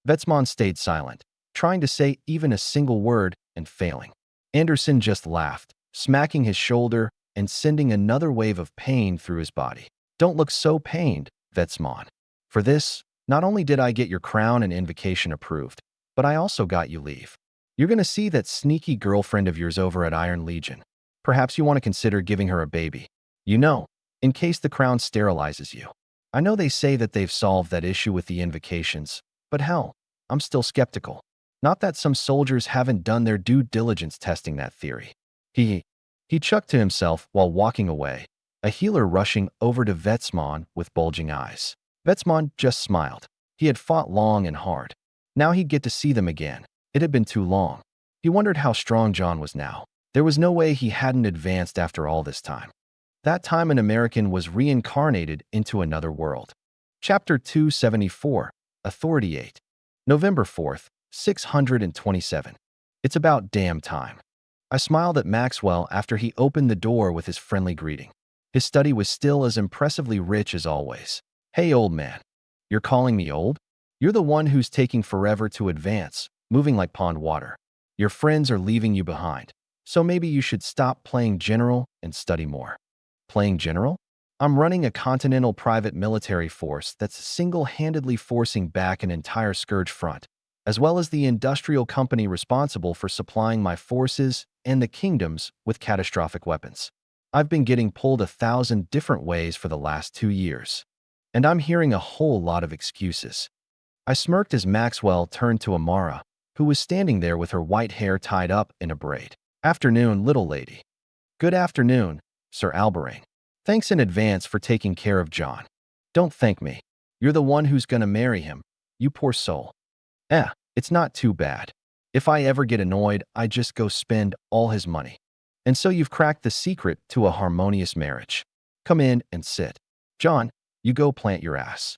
Vetsman stayed silent, trying to say even a single word and failing. Anderson just laughed, smacking his shoulder and sending another wave of pain through his body. "Don't look so pained, Vetsman. For this, not only did I get your crown and invocation approved, but I also got you leave. You're gonna see that sneaky girlfriend of yours over at Iron Legion. Perhaps you want to consider giving her a baby. You know, in case the crown sterilizes you. I know they say that they've solved that issue with the invocations, but hell, I'm still skeptical. Not that some soldiers haven't done their due diligence testing that theory." He chucked to himself while walking away, a healer rushing over to Vetsman with bulging eyes. Vetsman just smiled. He had fought long and hard. Now he'd get to see them again. It had been too long. He wondered how strong John was now. There was no way he hadn't advanced after all this time. That time an American was reincarnated into another world. Chapter 274, Authority 8. November 4th, 627. It's about damn time. I smiled at Maxwell after he opened the door with his friendly greeting. His study was still as impressively rich as always. "Hey, old man. You're calling me old?" You're the one who's taking forever to advance, moving like pond water. Your friends are leaving you behind. So maybe you should stop playing general and study more. Playing general? I'm running a continental private military force that's single-handedly forcing back an entire scourge front, as well as the industrial company responsible for supplying my forces and the kingdoms with catastrophic weapons. I've been getting pulled 1,000 different ways for the last 2 years, and I'm hearing a whole lot of excuses. I smirked as Maxwell turned to Amara, who was standing there with her white hair tied up in a braid. Afternoon, little lady. Good afternoon, Sir Alberain. Thanks in advance for taking care of John. Don't thank me. You're the one who's gonna marry him, you poor soul. It's not too bad. If I ever get annoyed, I just go spend all his money. And so you've cracked the secret to a harmonious marriage. Come in and sit. John, you go plant your ass.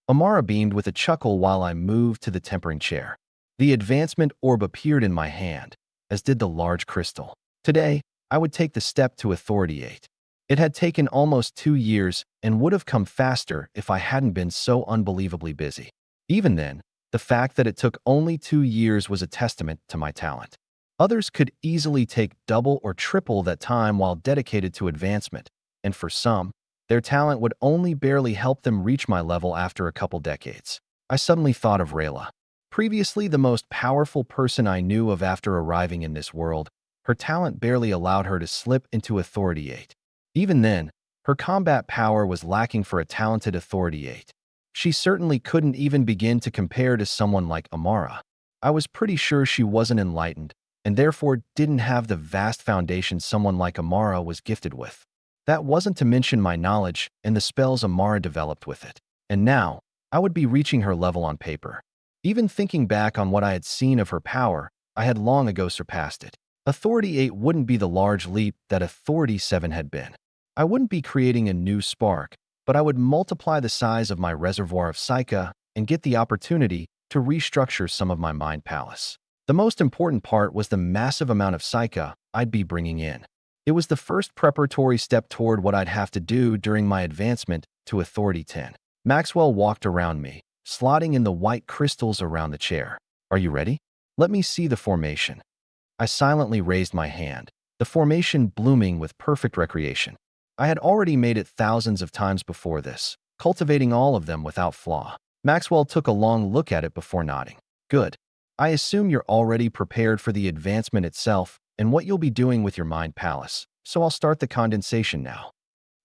Amara beamed with a chuckle while I moved to the tempering chair. The advancement orb appeared in my hand, as did the large crystal. Today, I would take the step to Authority 8. It had taken almost 2 years and would have come faster if I hadn't been so unbelievably busy. Even then, the fact that it took only 2 years was a testament to my talent. Others could easily take double or triple that time while dedicated to advancement, and for some, their talent would only barely help them reach my level after a couple decades. I suddenly thought of Rayla. Previously the most powerful person I knew of after arriving in this world, her talent barely allowed her to slip into Authority 8. Even then, her combat power was lacking for a talented Authority 8. She certainly couldn't even begin to compare to someone like Amara. I was pretty sure she wasn't enlightened, and therefore didn't have the vast foundation someone like Amara was gifted with. That wasn't to mention my knowledge and the spells Amara developed with it. And now, I would be reaching her level on paper. Even thinking back on what I had seen of her power, I had long ago surpassed it. Authority 8 wouldn't be the large leap that Authority 7 had been. I wouldn't be creating a new spark, but I would multiply the size of my reservoir of Psyche and get the opportunity to restructure some of my mind palace. The most important part was the massive amount of Psyche I'd be bringing in. It was the first preparatory step toward what I'd have to do during my advancement to Authority 10. Maxwell walked around me, slotting in the white crystals around the chair. Are you ready? Let me see the formation. I silently raised my hand, the formation blooming with perfect recreation. I had already made it thousands of times before this, cultivating all of them without flaw. Maxwell took a long look at it before nodding. Good. I assume you're already prepared for the advancement itself and what you'll be doing with your mind palace, so I'll start the condensation now.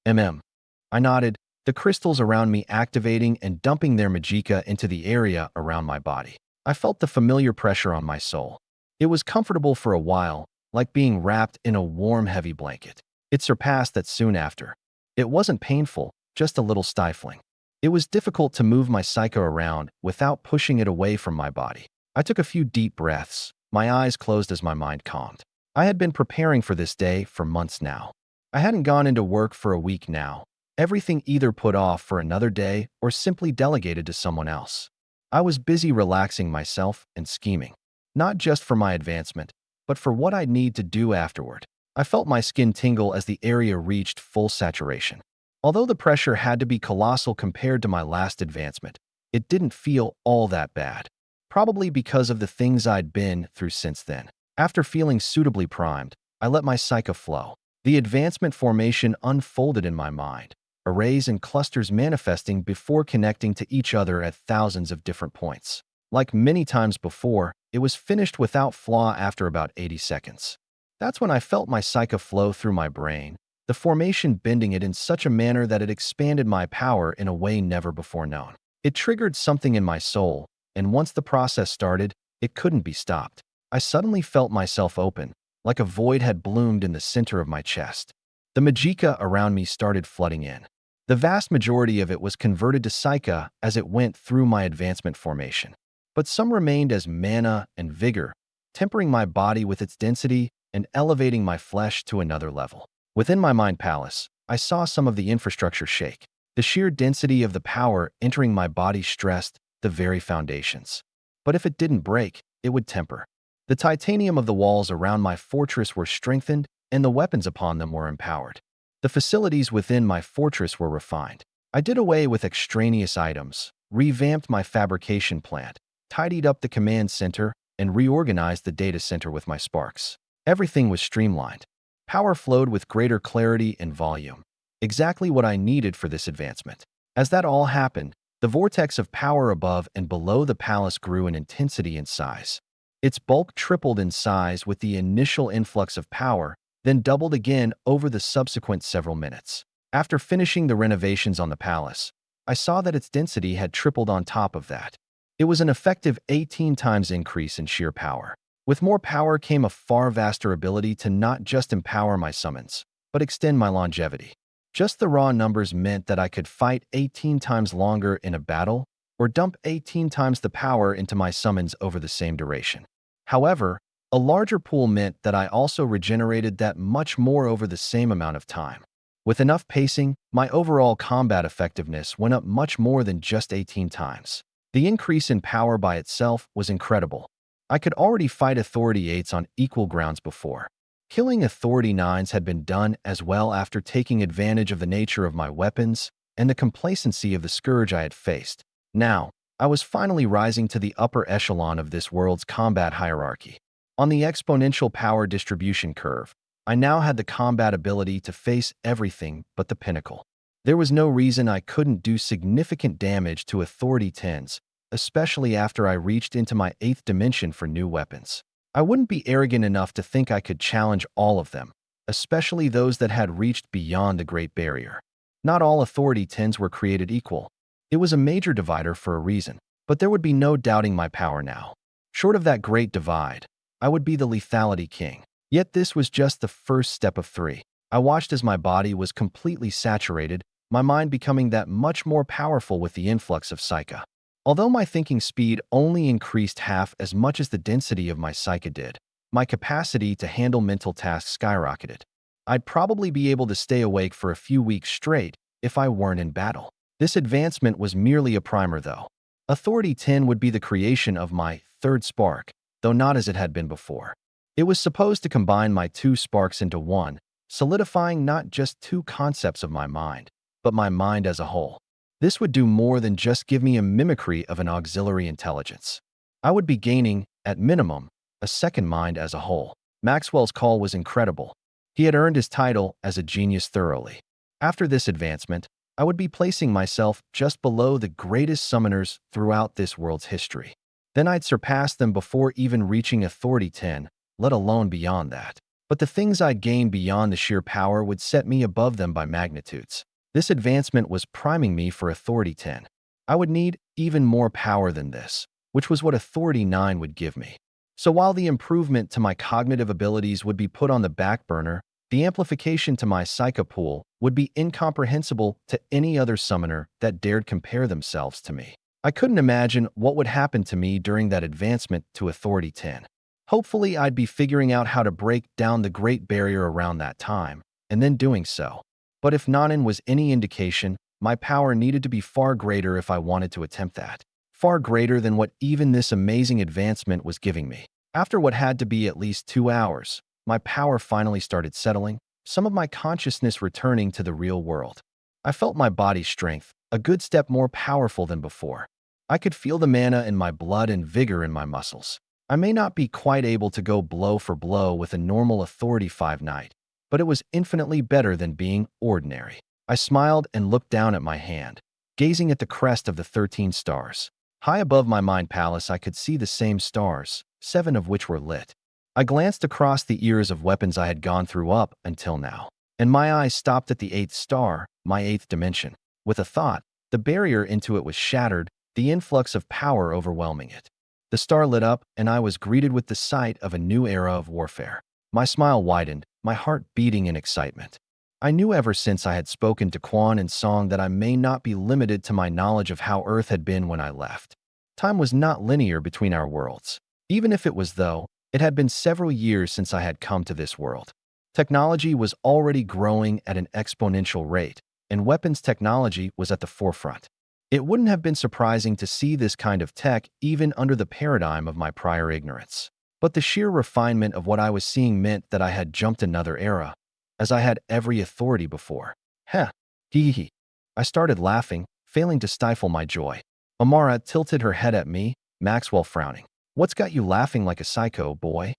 I nodded, the crystals around me activating and dumping their magicka into the area around my body. I felt the familiar pressure on my soul. It was comfortable for a while, like being wrapped in a warm, heavy blanket. It surpassed that soon after. It wasn't painful, just a little stifling. It was difficult to move my psyche around without pushing it away from my body. I took a few deep breaths, my eyes closed as my mind calmed. I had been preparing for this day for months now. I hadn't gone into work for a week now. Everything either put off for another day or simply delegated to someone else. I was busy relaxing myself and scheming, not just for my advancement, but for what I'd need to do afterward. I felt my skin tingle as the area reached full saturation. Although the pressure had to be colossal compared to my last advancement, it didn't feel all that bad, probably because of the things I'd been through since then. After feeling suitably primed, I let my psyche flow. The advancement formation unfolded in my mind, arrays and clusters manifesting before connecting to each other at thousands of different points. Like many times before, it was finished without flaw after about 80 seconds. That's when I felt my psyche flow through my brain, the formation bending it in such a manner that it expanded my power in a way never before known. It triggered something in my soul, and once the process started, it couldn't be stopped. I suddenly felt myself open, like a void had bloomed in the center of my chest. The magicka around me started flooding in. The vast majority of it was converted to psyche as it went through my advancement formation. But some remained as mana and vigor, tempering my body with its density and elevating my flesh to another level. Within my mind palace, I saw some of the infrastructure shake. The sheer density of the power entering my body stressed the very foundations. But if it didn't break, it would temper. The titanium of the walls around my fortress were strengthened, and the weapons upon them were empowered. The facilities within my fortress were refined. I did away with extraneous items, revamped my fabrication plant, tidied up the command center, and reorganized the data center with my sparks. Everything was streamlined. Power flowed with greater clarity and volume. Exactly what I needed for this advancement. As that all happened, the vortex of power above and below the palace grew in intensity and size. Its bulk tripled in size with the initial influx of power, then doubled again over the subsequent several minutes. After finishing the renovations on the palace, I saw that its density had tripled on top of that. It was an effective 18 times increase in sheer power. With more power came a far vaster ability to not just empower my summons, but extend my longevity. Just the raw numbers meant that I could fight 18 times longer in a battle, or dump 18 times the power into my summons over the same duration. However, a larger pool meant that I also regenerated that much more over the same amount of time. With enough pacing, my overall combat effectiveness went up much more than just 18 times. The increase in power by itself was incredible. I could already fight Authority 8s on equal grounds before. Killing Authority 9s had been done as well after taking advantage of the nature of my weapons and the complacency of the scourge I had faced. Now, I was finally rising to the upper echelon of this world's combat hierarchy. On the exponential power distribution curve, I now had the combat ability to face everything but the pinnacle. There was no reason I couldn't do significant damage to Authority 10s, especially after I reached into my 8th dimension for new weapons. I wouldn't be arrogant enough to think I could challenge all of them, especially those that had reached beyond the Great Barrier. Not all Authority 10s were created equal. It was a major divider for a reason, but there would be no doubting my power now. Short of that great divide, I would be the Lethality King. Yet this was just the first step of 3. I watched as my body was completely saturated, my mind becoming that much more powerful with the influx of Psyche. Although my thinking speed only increased half as much as the density of my Psyche did, my capacity to handle mental tasks skyrocketed. I'd probably be able to stay awake for a few weeks straight if I weren't in battle. This advancement was merely a primer though. Authority 10 would be the creation of my 3rd spark, though not as it had been before. It was supposed to combine my 2 sparks into one, solidifying not just 2 concepts of my mind, but my mind as a whole. This would do more than just give me a mimicry of an auxiliary intelligence. I would be gaining, at minimum, a second mind as a whole. Maxwell's call was incredible. He had earned his title as a genius thoroughly. After this advancement, I would be placing myself just below the greatest summoners throughout this world's history. Then I'd surpass them before even reaching Authority 10, let alone beyond that. But the things I'd gain beyond the sheer power would set me above them by magnitudes. This advancement was priming me for Authority 10. I would need even more power than this, which was what Authority 9 would give me. So while the improvement to my cognitive abilities would be put on the back burner, the amplification to my Psyche pool would be incomprehensible to any other summoner that dared compare themselves to me. I couldn't imagine what would happen to me during that advancement to Authority 10. Hopefully, I'd be figuring out how to break down the Great Barrier around that time, and then doing so. But if Nanan was any indication, my power needed to be far greater if I wanted to attempt that. Far greater than what even this amazing advancement was giving me. After what had to be at least 2 hours, my power finally started settling, some of my consciousness returning to the real world. I felt my body's strength, a good step more powerful than before. I could feel the mana in my blood and vigor in my muscles. I may not be quite able to go blow for blow with a normal Authority 5 knight, but it was infinitely better than being ordinary. I smiled and looked down at my hand, gazing at the crest of the 13 stars. High above my mind palace I could see the same stars, 7 of which were lit. I glanced across the ears of weapons I had gone through up until now, and my eyes stopped at the 8th star, my 8th dimension. With a thought, the barrier into it was shattered, the influx of power overwhelming it. The star lit up, and I was greeted with the sight of a new era of warfare. My smile widened, my heart beating in excitement. I knew ever since I had spoken to Quan in song that I may not be limited to my knowledge of how Earth had been when I left. Time was not linear between our worlds. Even if it was though, it had been several years since I had come to this world. Technology was already growing at an exponential rate, and weapons technology was at the forefront. It wouldn't have been surprising to see this kind of tech even under the paradigm of my prior ignorance. But the sheer refinement of what I was seeing meant that I had jumped another era, as I had every authority before. Heh, hee hee. I started laughing, failing to stifle my joy. Amara tilted her head at me, Maxwell frowning. What's got you laughing like a psycho, boy?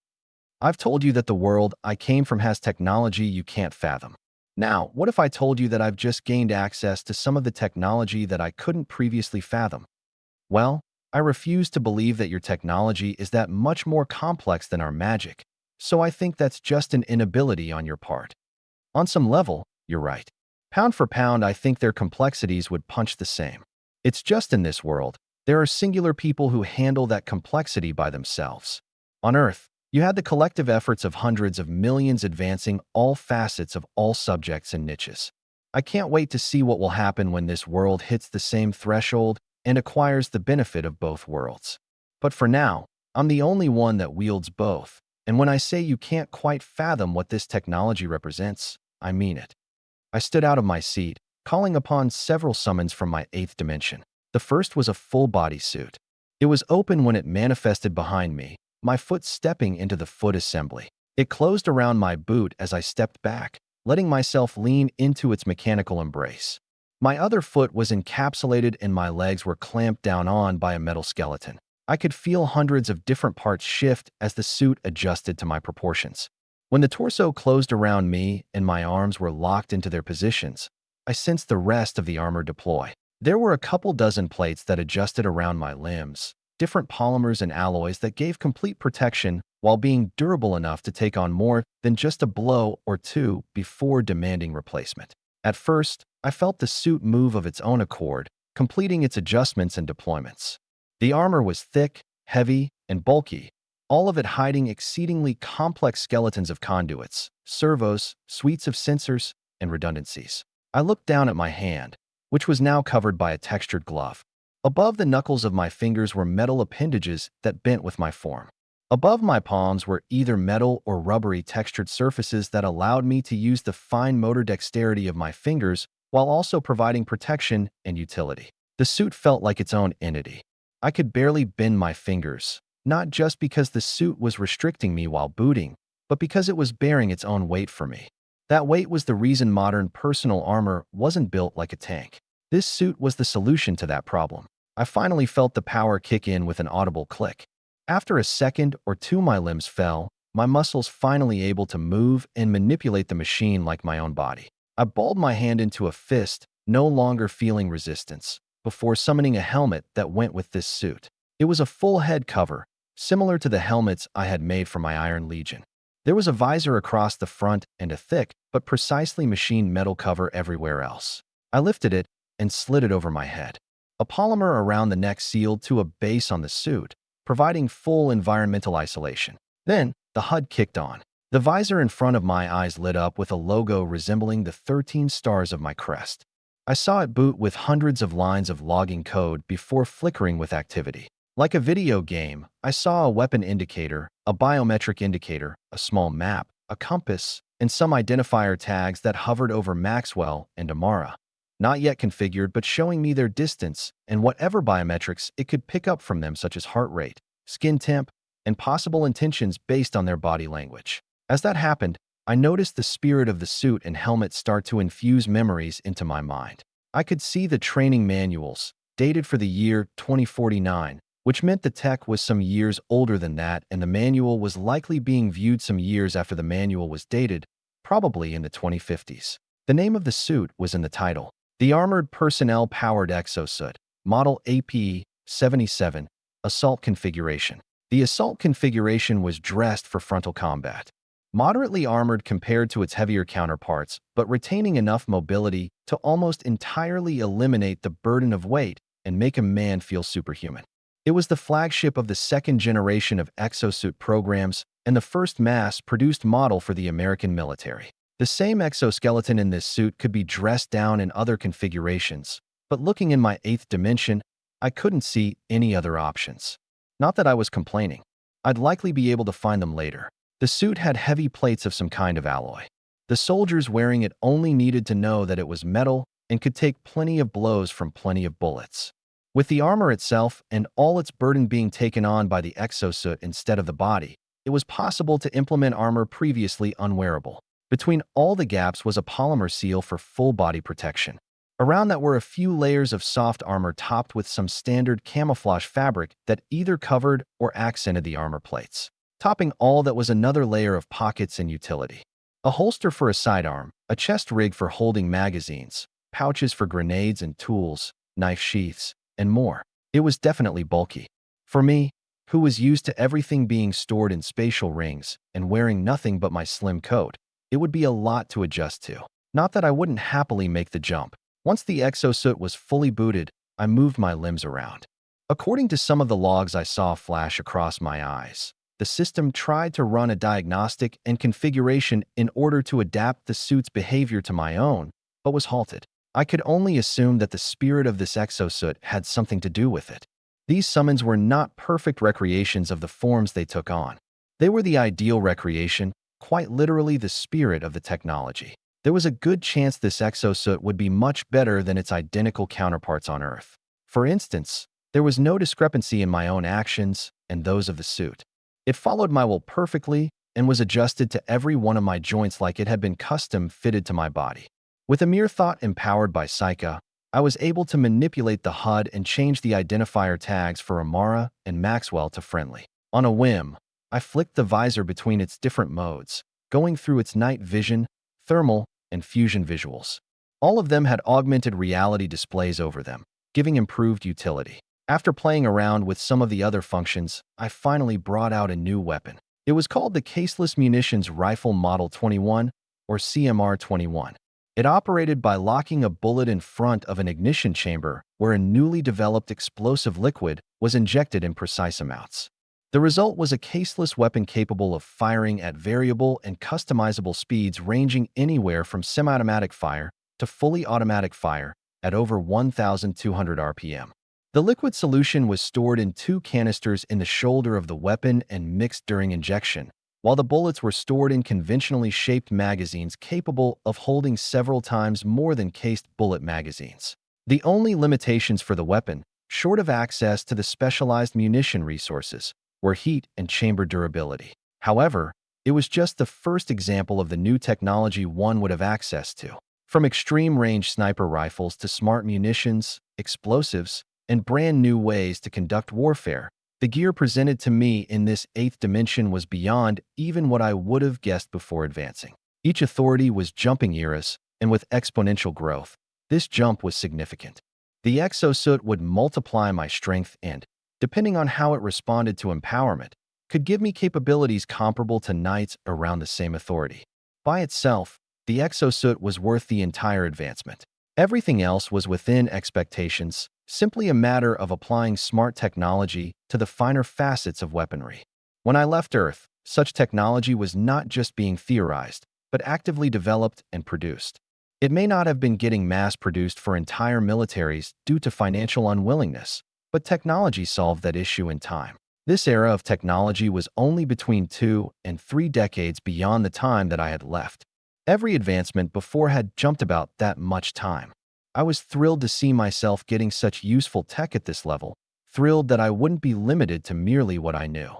I've told you that the world I came from has technology you can't fathom. Now, what if I told you that I've just gained access to some of the technology that I couldn't previously fathom? Well, I refuse to believe that your technology is that much more complex than our magic, so I think that's just an inability on your part. On some level, you're right. Pound for pound, I think their complexities would punch the same. It's just in this world, there are singular people who handle that complexity by themselves. On Earth, you had the collective efforts of hundreds of millions advancing all facets of all subjects and niches. I can't wait to see what will happen when this world hits the same threshold and acquires the benefit of both worlds. But for now, I'm the only one that wields both, and when I say you can't quite fathom what this technology represents, I mean it. I stood out of my seat, calling upon several summons from my eighth dimension. The first was a full-body suit. It was open when it manifested behind me, my foot stepping into the foot assembly. It closed around my boot as I stepped back, letting myself lean into its mechanical embrace. My other foot was encapsulated and my legs were clamped down on by a metal skeleton. I could feel hundreds of different parts shift as the suit adjusted to my proportions. When the torso closed around me and my arms were locked into their positions, I sensed the rest of the armor deploy. There were a couple dozen plates that adjusted around my limbs, different polymers and alloys that gave complete protection while being durable enough to take on more than just a blow or two before demanding replacement. At first, I felt the suit move of its own accord, completing its adjustments and deployments. The armor was thick, heavy, and bulky, all of it hiding exceedingly complex skeletons of conduits, servos, suites of sensors, and redundancies. I looked down at my hand, which was now covered by a textured glove. Above the knuckles of my fingers were metal appendages that bent with my form. Above my palms were either metal or rubbery textured surfaces that allowed me to use the fine motor dexterity of my fingers while also providing protection and utility. The suit felt like its own entity. I could barely bend my fingers, not just because the suit was restricting me while booting, but because it was bearing its own weight for me. That weight was the reason modern personal armor wasn't built like a tank. This suit was the solution to that problem. I finally felt the power kick in with an audible click. After a second or two, my limbs fell, my muscles finally able to move and manipulate the machine like my own body. I balled my hand into a fist, no longer feeling resistance, before summoning a helmet that went with this suit. It was a full head cover, similar to the helmets I had made for my Iron Legion. There was a visor across the front and a thick, but precisely machined metal cover everywhere else. I lifted it and slid it over my head. A polymer around the neck sealed to a base on the suit, providing full environmental isolation. Then, the HUD kicked on. The visor in front of my eyes lit up with a logo resembling the 13 stars of my crest. I saw it boot with hundreds of lines of logging code before flickering with activity. Like a video game, I saw a weapon indicator, a biometric indicator, a small map, a compass, and some identifier tags that hovered over Maxwell and Amara. Not yet configured, but showing me their distance and whatever biometrics it could pick up from them, such as heart rate, skin temp, and possible intentions based on their body language. As that happened, I noticed the spirit of the suit and helmet start to infuse memories into my mind. I could see the training manuals, dated for the year 2049, which meant the tech was some years older than that, and the manual was likely being viewed some years after the manual was dated, probably in the 2050s. The name of the suit was in the title. The Armored Personnel Powered Exosuit, Model AP-77, Assault Configuration. The assault configuration was dressed for frontal combat. Moderately armored compared to its heavier counterparts, but retaining enough mobility to almost entirely eliminate the burden of weight and make a man feel superhuman. It was the flagship of the second generation of exosuit programs and the first mass-produced model for the American military. The same exoskeleton in this suit could be dressed down in other configurations, but looking in my eighth dimension, I couldn't see any other options. Not that I was complaining. I'd likely be able to find them later. The suit had heavy plates of some kind of alloy. The soldiers wearing it only needed to know that it was metal and could take plenty of blows from plenty of bullets. With the armor itself and all its burden being taken on by the exosuit instead of the body, it was possible to implement armor previously unwearable. Between all the gaps was a polymer seal for full body protection. Around that were a few layers of soft armor topped with some standard camouflage fabric that either covered or accented the armor plates. Topping all that was another layer of pockets and utility. A holster for a sidearm, a chest rig for holding magazines, pouches for grenades and tools, knife sheaths, and more. It was definitely bulky. For me, who was used to everything being stored in spatial rings and wearing nothing but my slim coat, it would be a lot to adjust to. Not that I wouldn't happily make the jump. Once the exosuit was fully booted, I moved my limbs around. According to some of the logs I saw flash across my eyes, the system tried to run a diagnostic and configuration in order to adapt the suit's behavior to my own, but was halted. I could only assume that the spirit of this exosuit had something to do with it. These summons were not perfect recreations of the forms they took on. They were the ideal recreation, quite literally the spirit of the technology. There was a good chance this exosuit would be much better than its identical counterparts on Earth. For instance, there was no discrepancy in my own actions and those of the suit. It followed my will perfectly and was adjusted to every one of my joints like it had been custom fitted to my body. With a mere thought empowered by Psycha, I was able to manipulate the HUD and change the identifier tags for Amara and Maxwell to friendly. On a whim, I flicked the visor between its different modes, going through its night vision, thermal, and fusion visuals. All of them had augmented reality displays over them, giving improved utility. After playing around with some of the other functions, I finally brought out a new weapon. It was called the Caseless Munitions Rifle Model 21, or CMR-21. It operated by locking a bullet in front of an ignition chamber where a newly developed explosive liquid was injected in precise amounts. The result was a caseless weapon capable of firing at variable and customizable speeds ranging anywhere from semi-automatic fire to fully automatic fire at over 1,200 RPM. The liquid solution was stored in 2 canisters in the shoulder of the weapon and mixed during injection, while the bullets were stored in conventionally shaped magazines capable of holding several times more than cased bullet magazines. The only limitations for the weapon, short of access to the specialized munition resources, were heat and chamber durability. However, it was just the first example of the new technology one would have access to. From extreme-range sniper rifles to smart munitions, explosives, and brand new ways to conduct warfare, the gear presented to me in this 8th dimension was beyond even what I would have guessed before advancing. Each authority was jumping eras, and with exponential growth, this jump was significant. The exosuit would multiply my strength and, depending on how it responded to empowerment, could give me capabilities comparable to knights around the same authority. By itself, the exosuit was worth the entire advancement. Everything else was within expectations, simply a matter of applying smart technology to the finer facets of weaponry. When I left Earth, such technology was not just being theorized, but actively developed and produced. It may not have been getting mass-produced for entire militaries due to financial unwillingness, but technology solved that issue in time. This era of technology was only between 2 and 3 decades beyond the time that I had left. Every advancement before had jumped about that much time. I was thrilled to see myself getting such useful tech at this level, thrilled that I wouldn't be limited to merely what I knew.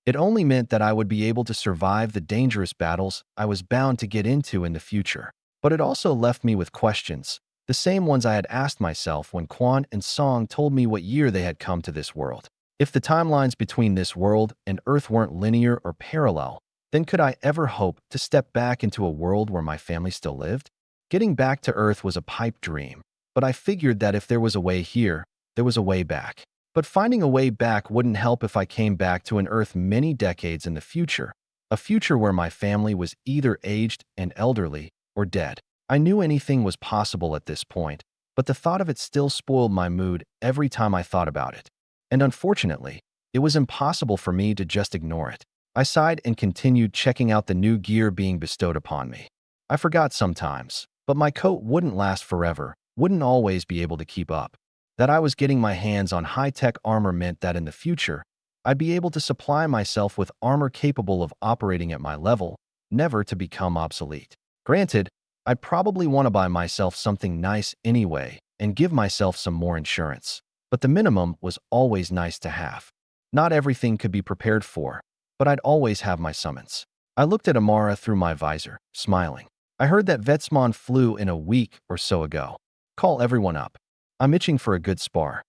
It only meant that I would be able to survive the dangerous battles I was bound to get into in the future. But it also left me with questions, the same ones I had asked myself when Quan and Song told me what year they had come to this world. If the timelines between this world and Earth weren't linear or parallel, then could I ever hope to step back into a world where my family still lived? Getting back to Earth was a pipe dream, but I figured that if there was a way here, there was a way back. But finding a way back wouldn't help if I came back to an Earth many decades in the future, a future where my family was either aged and elderly or dead. I knew anything was possible at this point, but the thought of it still spoiled my mood every time I thought about it. And unfortunately, it was impossible for me to just ignore it. I sighed and continued checking out the new gear being bestowed upon me. I forgot sometimes, but my coat wouldn't last forever, wouldn't always be able to keep up. That I was getting my hands on high-tech armor meant that in the future, I'd be able to supply myself with armor capable of operating at my level, never to become obsolete. Granted, I'd probably want to buy myself something nice anyway and give myself some more insurance, but the minimum was always nice to have. Not everything could be prepared for, but I'd always have my summons. I looked at Amara through my visor, smiling. I heard that Vetsmon flew in a week or so ago. Call everyone up. I'm itching for a good spar.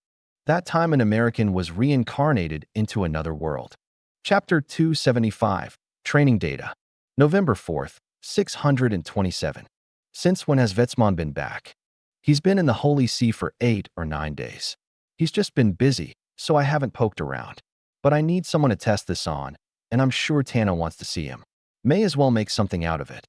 That time an American was reincarnated into another world. Chapter 275, Training Data. November 4th, 627. Since when has Vetsman been back? He's been in the Holy See for 8 or 9 days. He's just been busy, so I haven't poked around. But I need someone to test this on, and I'm sure Tana wants to see him. May as well make something out of it.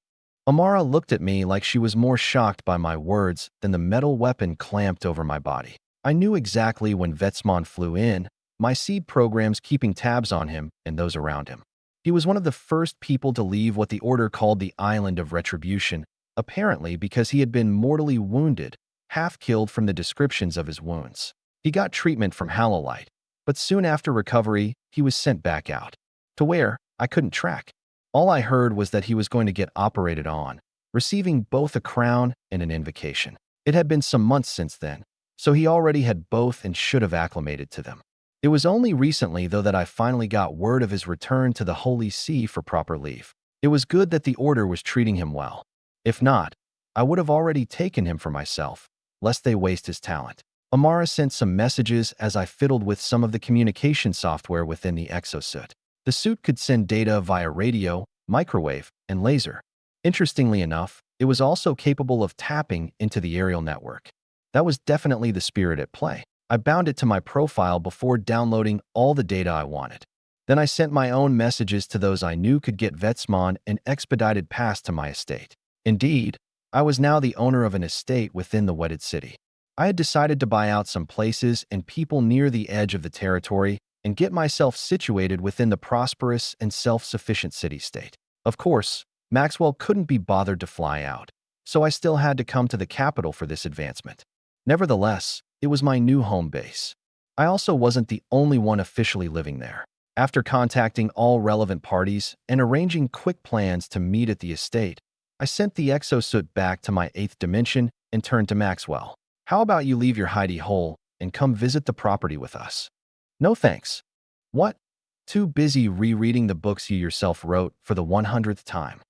Amara looked at me like she was more shocked by my words than the metal weapon clamped over my body. I knew exactly when Vetsman flew in, my seed programs keeping tabs on him and those around him. He was one of the first people to leave what the Order called the Island of Retribution, apparently because he had been mortally wounded, half killed from the descriptions of his wounds. He got treatment from Halolite, but soon after recovery, he was sent back out. To where, I couldn't track. All I heard was that he was going to get operated on, receiving both a crown and an invocation. It had been some months since then, so he already had both and should have acclimated to them. It was only recently, though, that I finally got word of his return to the Holy See for proper leave. It was good that the Order was treating him well. If not, I would have already taken him for myself, lest they waste his talent. Amara sent some messages as I fiddled with some of the communication software within the exosuit. The suit could send data via radio, microwave, and laser. Interestingly enough, it was also capable of tapping into the aerial network. That was definitely the spirit at play. I bound it to my profile before downloading all the data I wanted. Then I sent my own messages to those I knew could get Vetsman an expedited pass to my estate. Indeed, I was now the owner of an estate within the wedded city. I had decided to buy out some places and people near the edge of the territory and get myself situated within the prosperous and self-sufficient city-state. Of course, Maxwell couldn't be bothered to fly out, so I still had to come to the capital for this advancement. Nevertheless, it was my new home base. I also wasn't the only one officially living there. After contacting all relevant parties and arranging quick plans to meet at the estate, I sent the exosuit back to my 8th dimension and turned to Maxwell. How about you leave your hidey hole and come visit the property with us? No thanks. What? Too busy rereading the books you yourself wrote for the 100th time.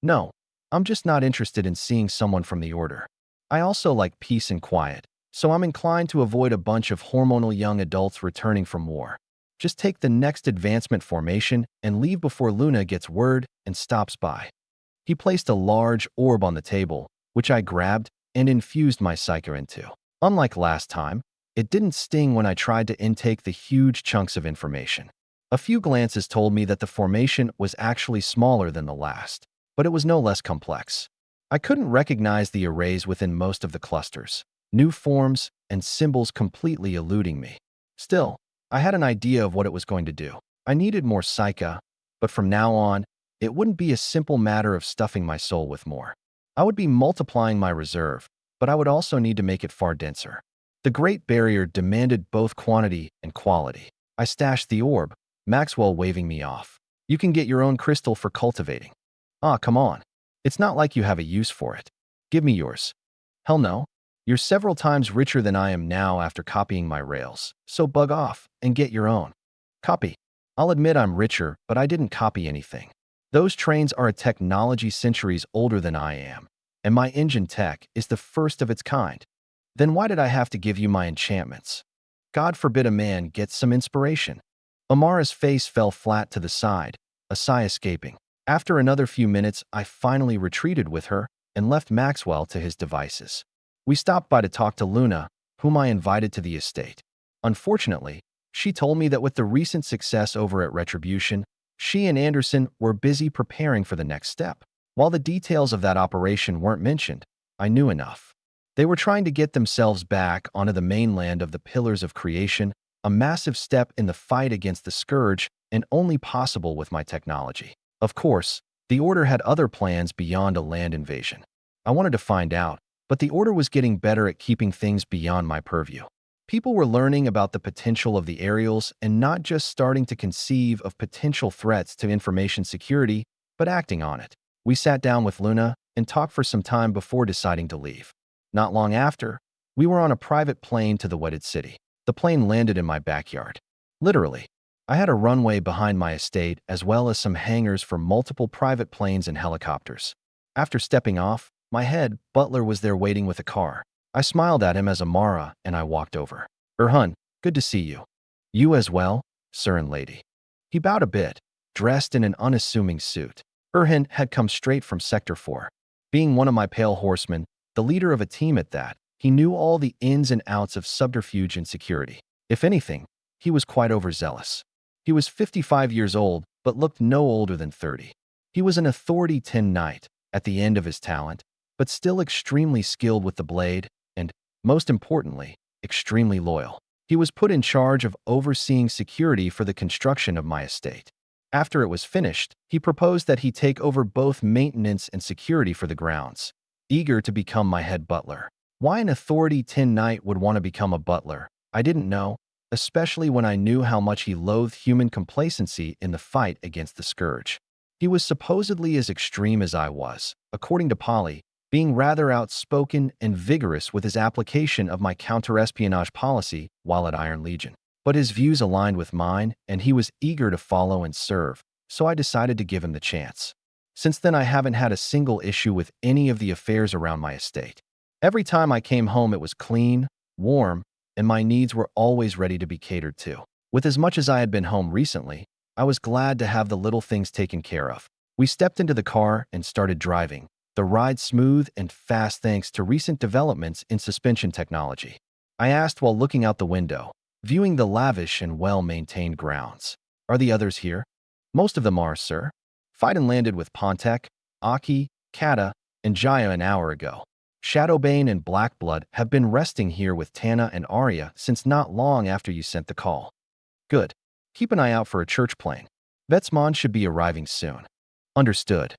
No, I'm just not interested in seeing someone from the Order. I also like peace and quiet, so I'm inclined to avoid a bunch of hormonal young adults returning from war. Just take the next advancement formation and leave before Luna gets word and stops by. He placed a large orb on the table, which I grabbed and infused my psyker into. Unlike last time, it didn't sting when I tried to intake the huge chunks of information. A few glances told me that the formation was actually smaller than the last, but it was no less complex. I couldn't recognize the arrays within most of the clusters, new forms and symbols completely eluding me. Still, I had an idea of what it was going to do. I needed more psyche, but from now on, it wouldn't be a simple matter of stuffing my soul with more. I would be multiplying my reserve, but I would also need to make it far denser. The Great Barrier demanded both quantity and quality. I stashed the orb, Maxwell waving me off. You can get your own crystal for cultivating. Ah, come on. It's not like you have a use for it. Give me yours. Hell no. You're several times richer than I am now after copying my rails, so bug off and get your own. Copy. I'll admit I'm richer, but I didn't copy anything. Those trains are a technology centuries older than I am, and my engine tech is the first of its kind. Then why did I have to give you my enchantments? God forbid a man gets some inspiration. Amara's face fell flat to the side, a sigh escaping. After another few minutes, I finally retreated with her and left Maxwell to his devices. We stopped by to talk to Luna, whom I invited to the estate. Unfortunately, she told me that with the recent success over at Retribution, she and Anderson were busy preparing for the next step. While the details of that operation weren't mentioned, I knew enough. They were trying to get themselves back onto the mainland of the Pillars of Creation, a massive step in the fight against the Scourge and only possible with my technology. Of course, the Order had other plans beyond a land invasion. I wanted to find out, but the Order was getting better at keeping things beyond my purview. People were learning about the potential of the aerials and not just starting to conceive of potential threats to information security, but acting on it. We sat down with Luna and talked for some time before deciding to leave. Not long after, we were on a private plane to the wedded city. The plane landed in my backyard. Literally, I had a runway behind my estate as well as some hangars for multiple private planes and helicopters. After stepping off, my head butler was there waiting with a car. I smiled at him as Amara and I walked over. Erhun, good to see you. You as well, sir and lady. He bowed a bit, dressed in an unassuming suit. Erhun had come straight from Sector 4. Being one of my pale horsemen, the leader of a team at that, he knew all the ins and outs of subterfuge and security. If anything, he was quite overzealous. He was 55 years old, but looked no older than 30. He was an authority 10 knight, at the end of his talent, but still extremely skilled with the blade, and, most importantly, extremely loyal. He was put in charge of overseeing security for the construction of my estate. After it was finished, he proposed that he take over both maintenance and security for the grounds, eager to become my head butler. Why an authority 10 knight would want to become a butler, I didn't know, especially when I knew how much he loathed human complacency in the fight against the scourge. He was supposedly as extreme as I was, according to Polly, being rather outspoken and vigorous with his application of my counter-espionage policy while at Iron Legion. But his views aligned with mine, and he was eager to follow and serve, so I decided to give him the chance. Since then, I haven't had a single issue with any of the affairs around my estate. Every time I came home, it was clean, warm, and my needs were always ready to be catered to. With as much as I had been home recently, I was glad to have the little things taken care of. We stepped into the car and started driving, the ride smooth and fast thanks to recent developments in suspension technology. I asked while looking out the window, viewing the lavish and well-maintained grounds. Are the others here? Most of them are, sir. Phaidon landed with Pontek, Aki, Kata, and Jaya an hour ago. Shadowbane and Blackblood have been resting here with Tana and Arya since not long after you sent the call. Good. Keep an eye out for a church plane. Vetsmon should be arriving soon. Understood.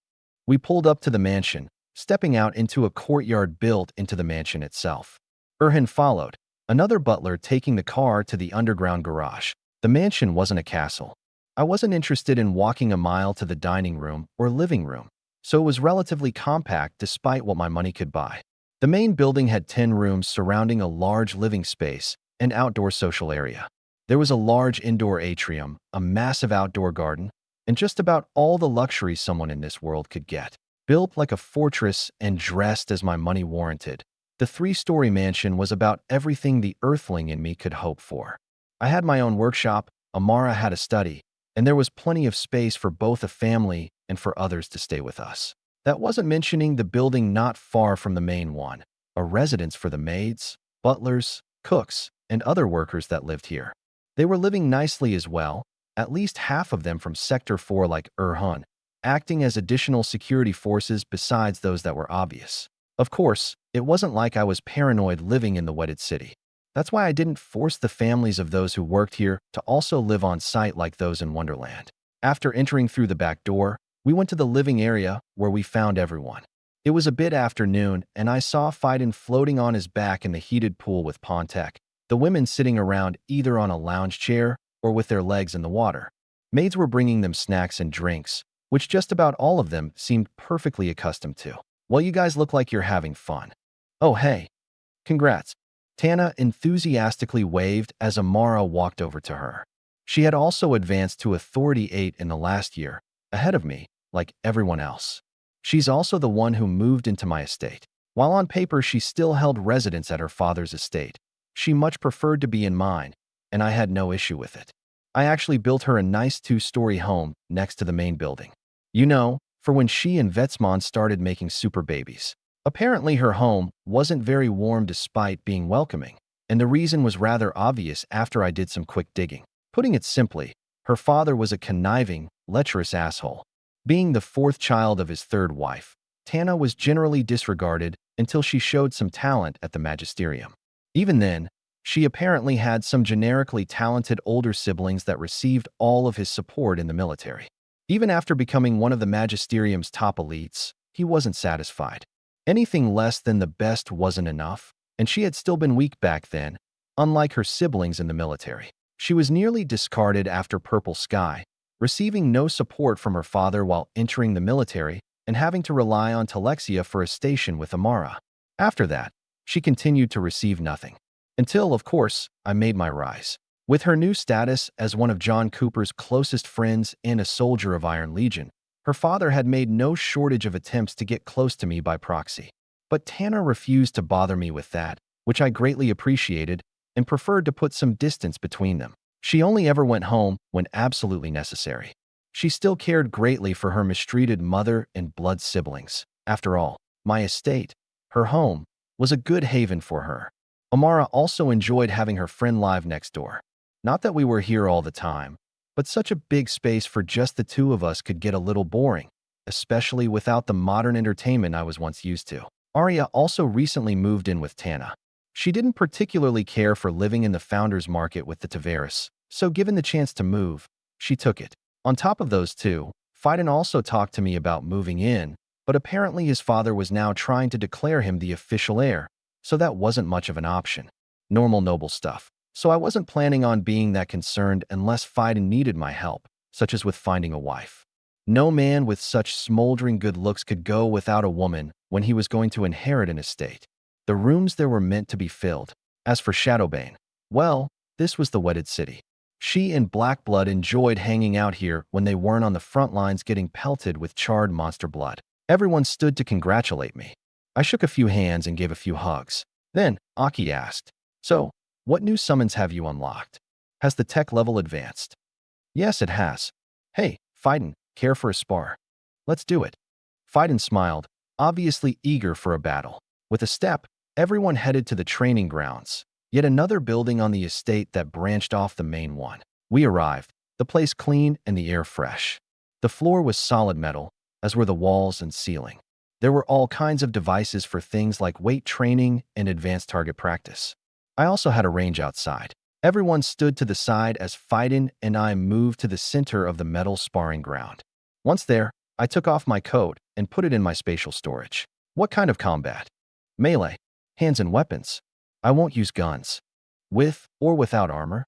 We pulled up to the mansion, stepping out into a courtyard built into the mansion itself. Erhun followed, another butler taking the car to the underground garage. The mansion wasn't a castle. I wasn't interested in walking a mile to the dining room or living room, so it was relatively compact despite what my money could buy. The main building had 10 rooms surrounding a large living space and outdoor social area. There was a large indoor atrium, a massive outdoor garden, and just about all the luxury someone in this world could get. Built like a fortress and dressed as my money warranted, the 3-story mansion was about everything the earthling in me could hope for. I had my own workshop, Amara had a study, and there was plenty of space for both a family and for others to stay with us. That wasn't mentioning the building not far from the main one, a residence for the maids, butlers, cooks, and other workers that lived here. They were living nicely as well, at least half of them from Sector 4 like Erhun, acting as additional security forces besides those that were obvious. Of course, it wasn't like I was paranoid living in the wedded city. That's why I didn't force the families of those who worked here to also live on site like those in Wonderland. After entering through the back door, we went to the living area where we found everyone. It was a bit after noon, and I saw Phaidon floating on his back in the heated pool with Pontek, the women sitting around either on a lounge chair or with their legs in the water. Maids were bringing them snacks and drinks, which just about all of them seemed perfectly accustomed to. Well, you guys look like you're having fun. Oh, hey. Congrats. Tana enthusiastically waved as Amara walked over to her. She had also advanced to Authority 8 in the last year, ahead of me, like everyone else. She's also the one who moved into my estate. While on paper she still held residence at her father's estate, she much preferred to be in mine, and I had no issue with it. I actually built her a nice 2-story home next to the main building. You know, for when she and Vetsmon started making super babies. Apparently her home wasn't very warm despite being welcoming, and the reason was rather obvious after I did some quick digging. Putting it simply, her father was a conniving, lecherous asshole. Being the 4th child of his 3rd wife, Tana was generally disregarded until she showed some talent at the magisterium. Even then, she apparently had some generically talented older siblings that received all of his support in the military. Even after becoming one of the magisterium's top elites, he wasn't satisfied. Anything less than the best wasn't enough, and she had still been weak back then, unlike her siblings in the military. She was nearly discarded after Purple Sky, receiving no support from her father while entering the military and having to rely on Telexia for a station with Amara. After that, she continued to receive nothing. Until, of course, I made my rise. With her new status as one of John Cooper's closest friends and a soldier of Iron Legion, her father had made no shortage of attempts to get close to me by proxy. But Tana refused to bother me with that, which I greatly appreciated, and preferred to put some distance between them. She only ever went home when absolutely necessary. She still cared greatly for her mistreated mother and blood siblings. After all, my estate, her home, was a good haven for her. Amara also enjoyed having her friend live next door. Not that we were here all the time, but such a big space for just the two of us could get a little boring, especially without the modern entertainment I was once used to. Arya also recently moved in with Tana. She didn't particularly care for living in the founders market with the Tavares, so given the chance to move, she took it. On top of those two, Fiden also talked to me about moving in, but apparently his father was now trying to declare him the official heir, so that wasn't much of an option. Normal noble stuff. So I wasn't planning on being that concerned unless Fiden needed my help, such as with finding a wife. No man with such smoldering good looks could go without a woman when he was going to inherit an estate. The rooms there were meant to be filled. As for Shadowbane, well, this was the wedded city. She and Blackblood enjoyed hanging out here when they weren't on the front lines getting pelted with charred monster blood. Everyone stood to congratulate me. I shook a few hands and gave a few hugs. Then, Aki asked, "So, what new summons have you unlocked? Has the tech level advanced?" "Yes, it has. Hey, Fiden, care for a spar? Let's do it." Fiden smiled, obviously eager for a battle. With a step, everyone headed to the training grounds, yet another building on the estate that branched off the main one. We arrived, the place clean and the air fresh. The floor was solid metal, as were the walls and ceiling. There were all kinds of devices for things like weight training and advanced target practice. I also had a range outside. Everyone stood to the side as Fiden and I moved to the center of the metal sparring ground. Once there, I took off my coat and put it in my spatial storage. What kind of combat? Melee. Hands and weapons. I won't use guns. With or without armor?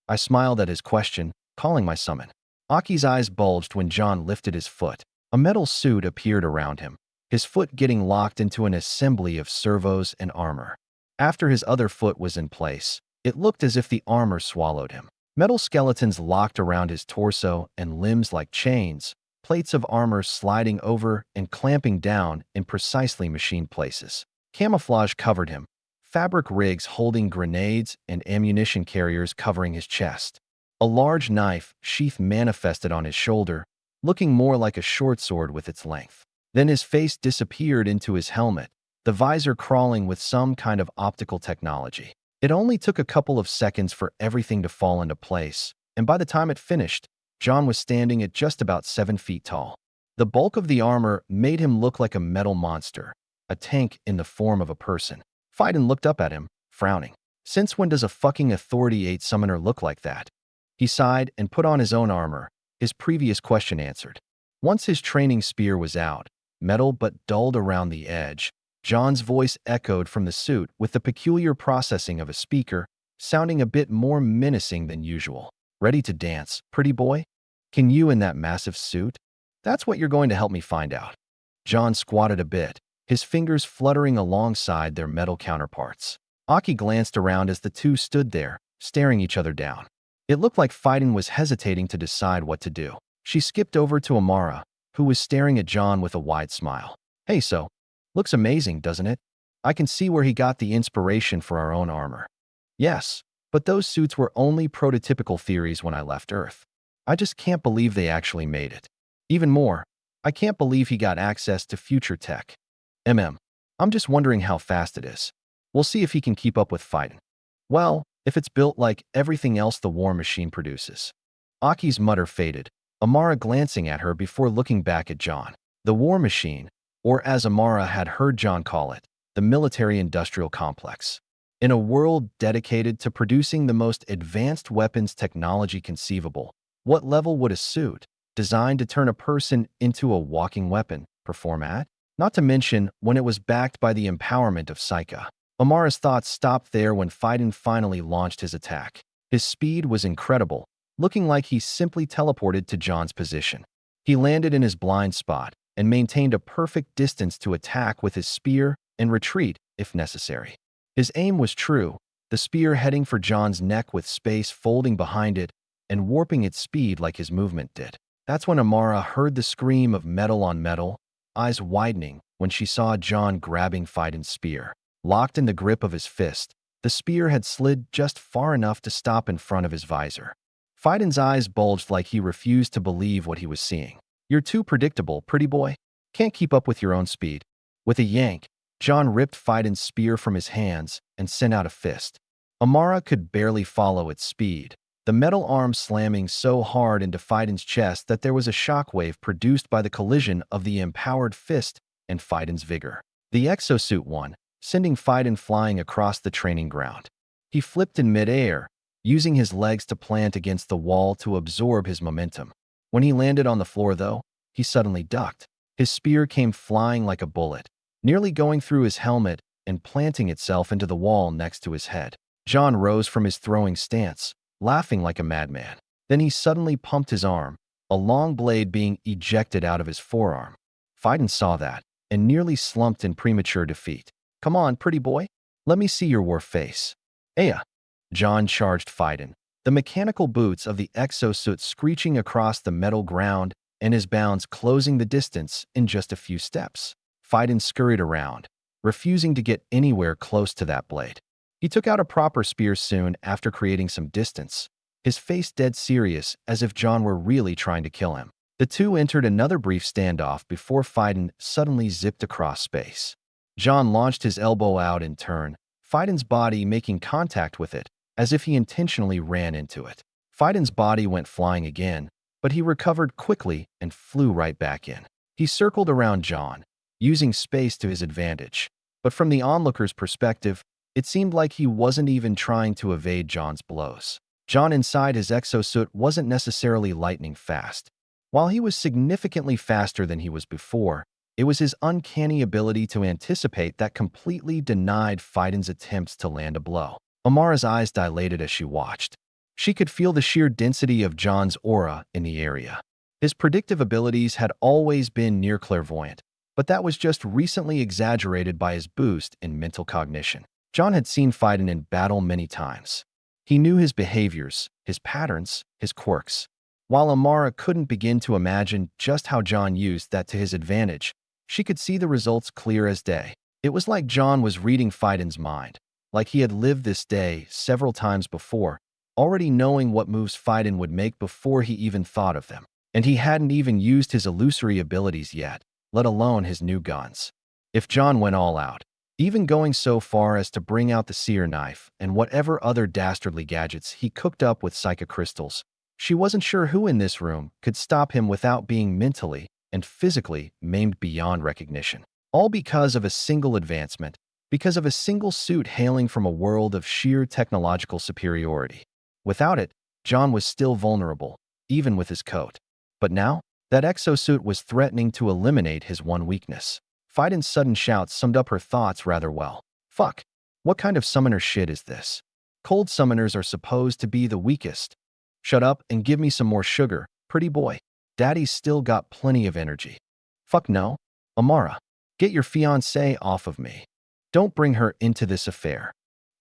I smiled at his question, calling my summon. Aki's eyes bulged when John lifted his foot. A metal suit appeared around him, his foot getting locked into an assembly of servos and armor. After his other foot was in place, it looked as if the armor swallowed him. Metal skeletons locked around his torso and limbs like chains, plates of armor sliding over and clamping down in precisely machined places. Camouflage covered him, fabric rigs holding grenades and ammunition carriers covering his chest. A large knife sheath manifested on his shoulder, looking more like a short sword with its length. Then his face disappeared into his helmet, the visor crawling with some kind of optical technology. It only took a couple of seconds for everything to fall into place, and by the time it finished, John was standing at just about 7 feet tall. The bulk of the armor made him look like a metal monster, a tank in the form of a person. Fiden looked up at him, frowning. Since when does a fucking Authority 8 summoner look like that? He sighed and put on his own armor, his previous question answered. Once his training spear was out, metal but dulled around the edge, John's voice echoed from the suit with the peculiar processing of a speaker, sounding a bit more menacing than usual. "Ready to dance, pretty boy? Can you in that massive suit? That's what you're going to help me find out." John squatted a bit, his fingers fluttering alongside their metal counterparts. Aki glanced around as the two stood there, staring each other down. It looked like Fiden was hesitating to decide what to do. She skipped over to Amara, who was staring at John with a wide smile. "Hey, so, looks amazing, doesn't it? I can see where he got the inspiration for our own armor." "Yes, but those suits were only prototypical theories when I left Earth. I just can't believe they actually made it. Even more, I can't believe he got access to future tech. I'm just wondering how fast it is. We'll see if he can keep up with Fiden. Well, if it's built like everything else the war machine produces." Aki's mutter faded, Amara glancing at her before looking back at John. The war machine, or as Amara had heard John call it, the military-industrial complex. In a world dedicated to producing the most advanced weapons technology conceivable, what level would a suit, designed to turn a person into a walking weapon, perform at? Not to mention when it was backed by the empowerment of Psycha. Amara's thoughts stopped there when Fiden finally launched his attack. His speed was incredible, looking like he simply teleported to John's position. He landed in his blind spot and maintained a perfect distance to attack with his spear and retreat if necessary. His aim was true, the spear heading for John's neck with space folding behind it and warping its speed like his movement did. That's when Amara heard the scream of metal on metal, eyes widening when she saw John grabbing Fiden's spear. Locked in the grip of his fist, the spear had slid just far enough to stop in front of his visor. Fiden's eyes bulged like he refused to believe what he was seeing. "You're too predictable, pretty boy. Can't keep up with your own speed." With a yank, John ripped Fiden's spear from his hands and sent out a fist. Amara could barely follow its speed, the metal arm slamming so hard into Fiden's chest that there was a shockwave produced by the collision of the empowered fist and Fiden's vigor. The exosuit won, sending Fiden flying across the training ground. He flipped in midair, using his legs to plant against the wall to absorb his momentum. When he landed on the floor, though, he suddenly ducked. His spear came flying like a bullet, nearly going through his helmet and planting itself into the wall next to his head. John rose from his throwing stance, laughing like a madman. Then he suddenly pumped his arm, a long blade being ejected out of his forearm. Fiden saw that and nearly slumped in premature defeat. "Come on, pretty boy. Let me see your war face." "Aya!" John charged Fiden, the mechanical boots of the exosuit screeching across the metal ground and his bounds closing the distance in just a few steps. Fiden scurried around, refusing to get anywhere close to that blade. He took out a proper spear soon after creating some distance, his face dead serious as if John were really trying to kill him. The two entered another brief standoff before Fiden suddenly zipped across space. John launched his elbow out in turn, Fiden's body making contact with it, as if he intentionally ran into it. Fiden's body went flying again, but he recovered quickly and flew right back in. He circled around John, using space to his advantage. But from the onlooker's perspective, it seemed like he wasn't even trying to evade John's blows. John inside his exosuit wasn't necessarily lightning fast. While he was significantly faster than he was before, it was his uncanny ability to anticipate that completely denied Fiden's attempts to land a blow. Amara's eyes dilated as she watched. She could feel the sheer density of John's aura in the area. His predictive abilities had always been near clairvoyant, but that was just recently exaggerated by his boost in mental cognition. John had seen Fiden in battle many times. He knew his behaviors, his patterns, his quirks. While Amara couldn't begin to imagine just how John used that to his advantage, she could see the results clear as day. It was like John was reading Fiden's mind, like he had lived this day several times before, already knowing what moves Fiden would make before he even thought of them. And he hadn't even used his illusory abilities yet, let alone his new guns. If John went all out, even going so far as to bring out the seer knife and whatever other dastardly gadgets he cooked up with psychic crystals, she wasn't sure who in this room could stop him without being mentally and physically maimed beyond recognition. All because of a single advancement, because of a single suit hailing from a world of sheer technological superiority. Without it, John was still vulnerable, even with his coat. But now, that exosuit was threatening to eliminate his one weakness. Fiden's sudden shout summed up her thoughts rather well. "Fuck. What kind of summoner shit is this? Cold summoners are supposed to be the weakest. Shut up and give me some more sugar, pretty boy. Daddy's still got plenty of energy." "Fuck no. Amara, get your fiancée off of me. Don't bring her into this affair."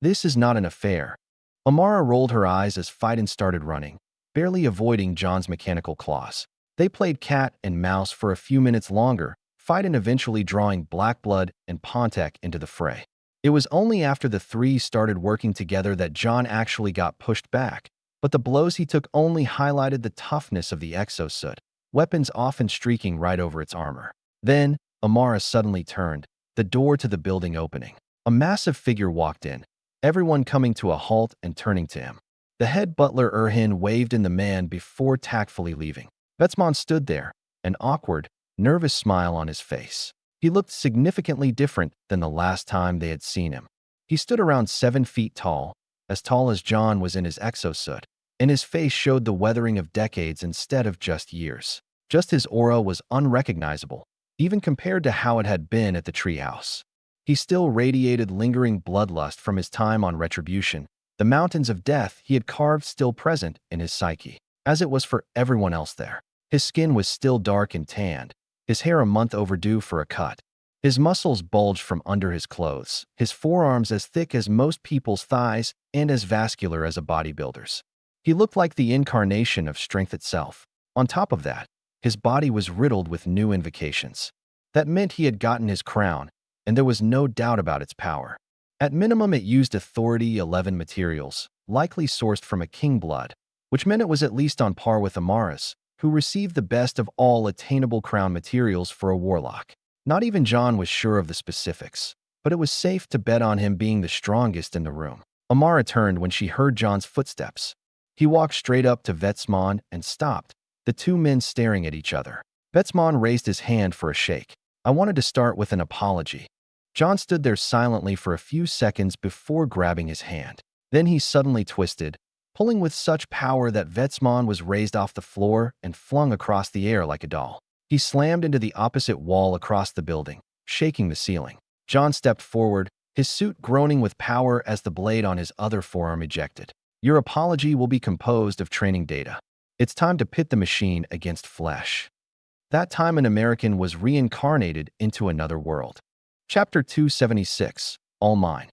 "This is not an affair." Amara rolled her eyes as Fiden started running, barely avoiding John's mechanical claws. They played cat and mouse for a few minutes longer, Fiden eventually drawing Blackblood and Pontek into the fray. It was only after the three started working together that John actually got pushed back, but the blows he took only highlighted the toughness of the exosuit, weapons often streaking right over its armor. Then, Amara suddenly turned, the door to the building opening. A massive figure walked in, everyone coming to a halt and turning to him. The head butler Erhin waved in the man before tactfully leaving. Betsmon stood there, an awkward, nervous smile on his face. He looked significantly different than the last time they had seen him. He stood around 7 feet tall as John was in his exosuit, and his face showed the weathering of decades instead of just years. Just his aura was unrecognizable, even compared to how it had been at the treehouse. He still radiated lingering bloodlust from his time on Retribution, the mountains of death he had carved still present in his psyche, as it was for everyone else there. His skin was still dark and tanned, his hair a month overdue for a cut. His muscles bulged from under his clothes, his forearms as thick as most people's thighs and as vascular as a bodybuilder's. He looked like the incarnation of strength itself. On top of that, his body was riddled with new invocations. That meant he had gotten his crown, and there was no doubt about its power. At minimum, it used Authority 11 materials, likely sourced from a king blood, which meant it was at least on par with Amaris, who received the best of all attainable crown materials for a warlock. Not even John was sure of the specifics, but it was safe to bet on him being the strongest in the room. Amara turned when she heard John's footsteps. He walked straight up to Vetsman and stopped, the two men staring at each other. Vetsman raised his hand for a shake. I wanted to start with an apology. John stood there silently for a few seconds before grabbing his hand. Then he suddenly twisted, pulling with such power that Vetsman was raised off the floor and flung across the air like a doll. He slammed into the opposite wall across the building, shaking the ceiling. John stepped forward, his suit groaning with power as the blade on his other forearm ejected. Your apology will be composed of training data. It's time to pit the machine against flesh. That time an American was reincarnated into another world. Chapter 276, All Mine.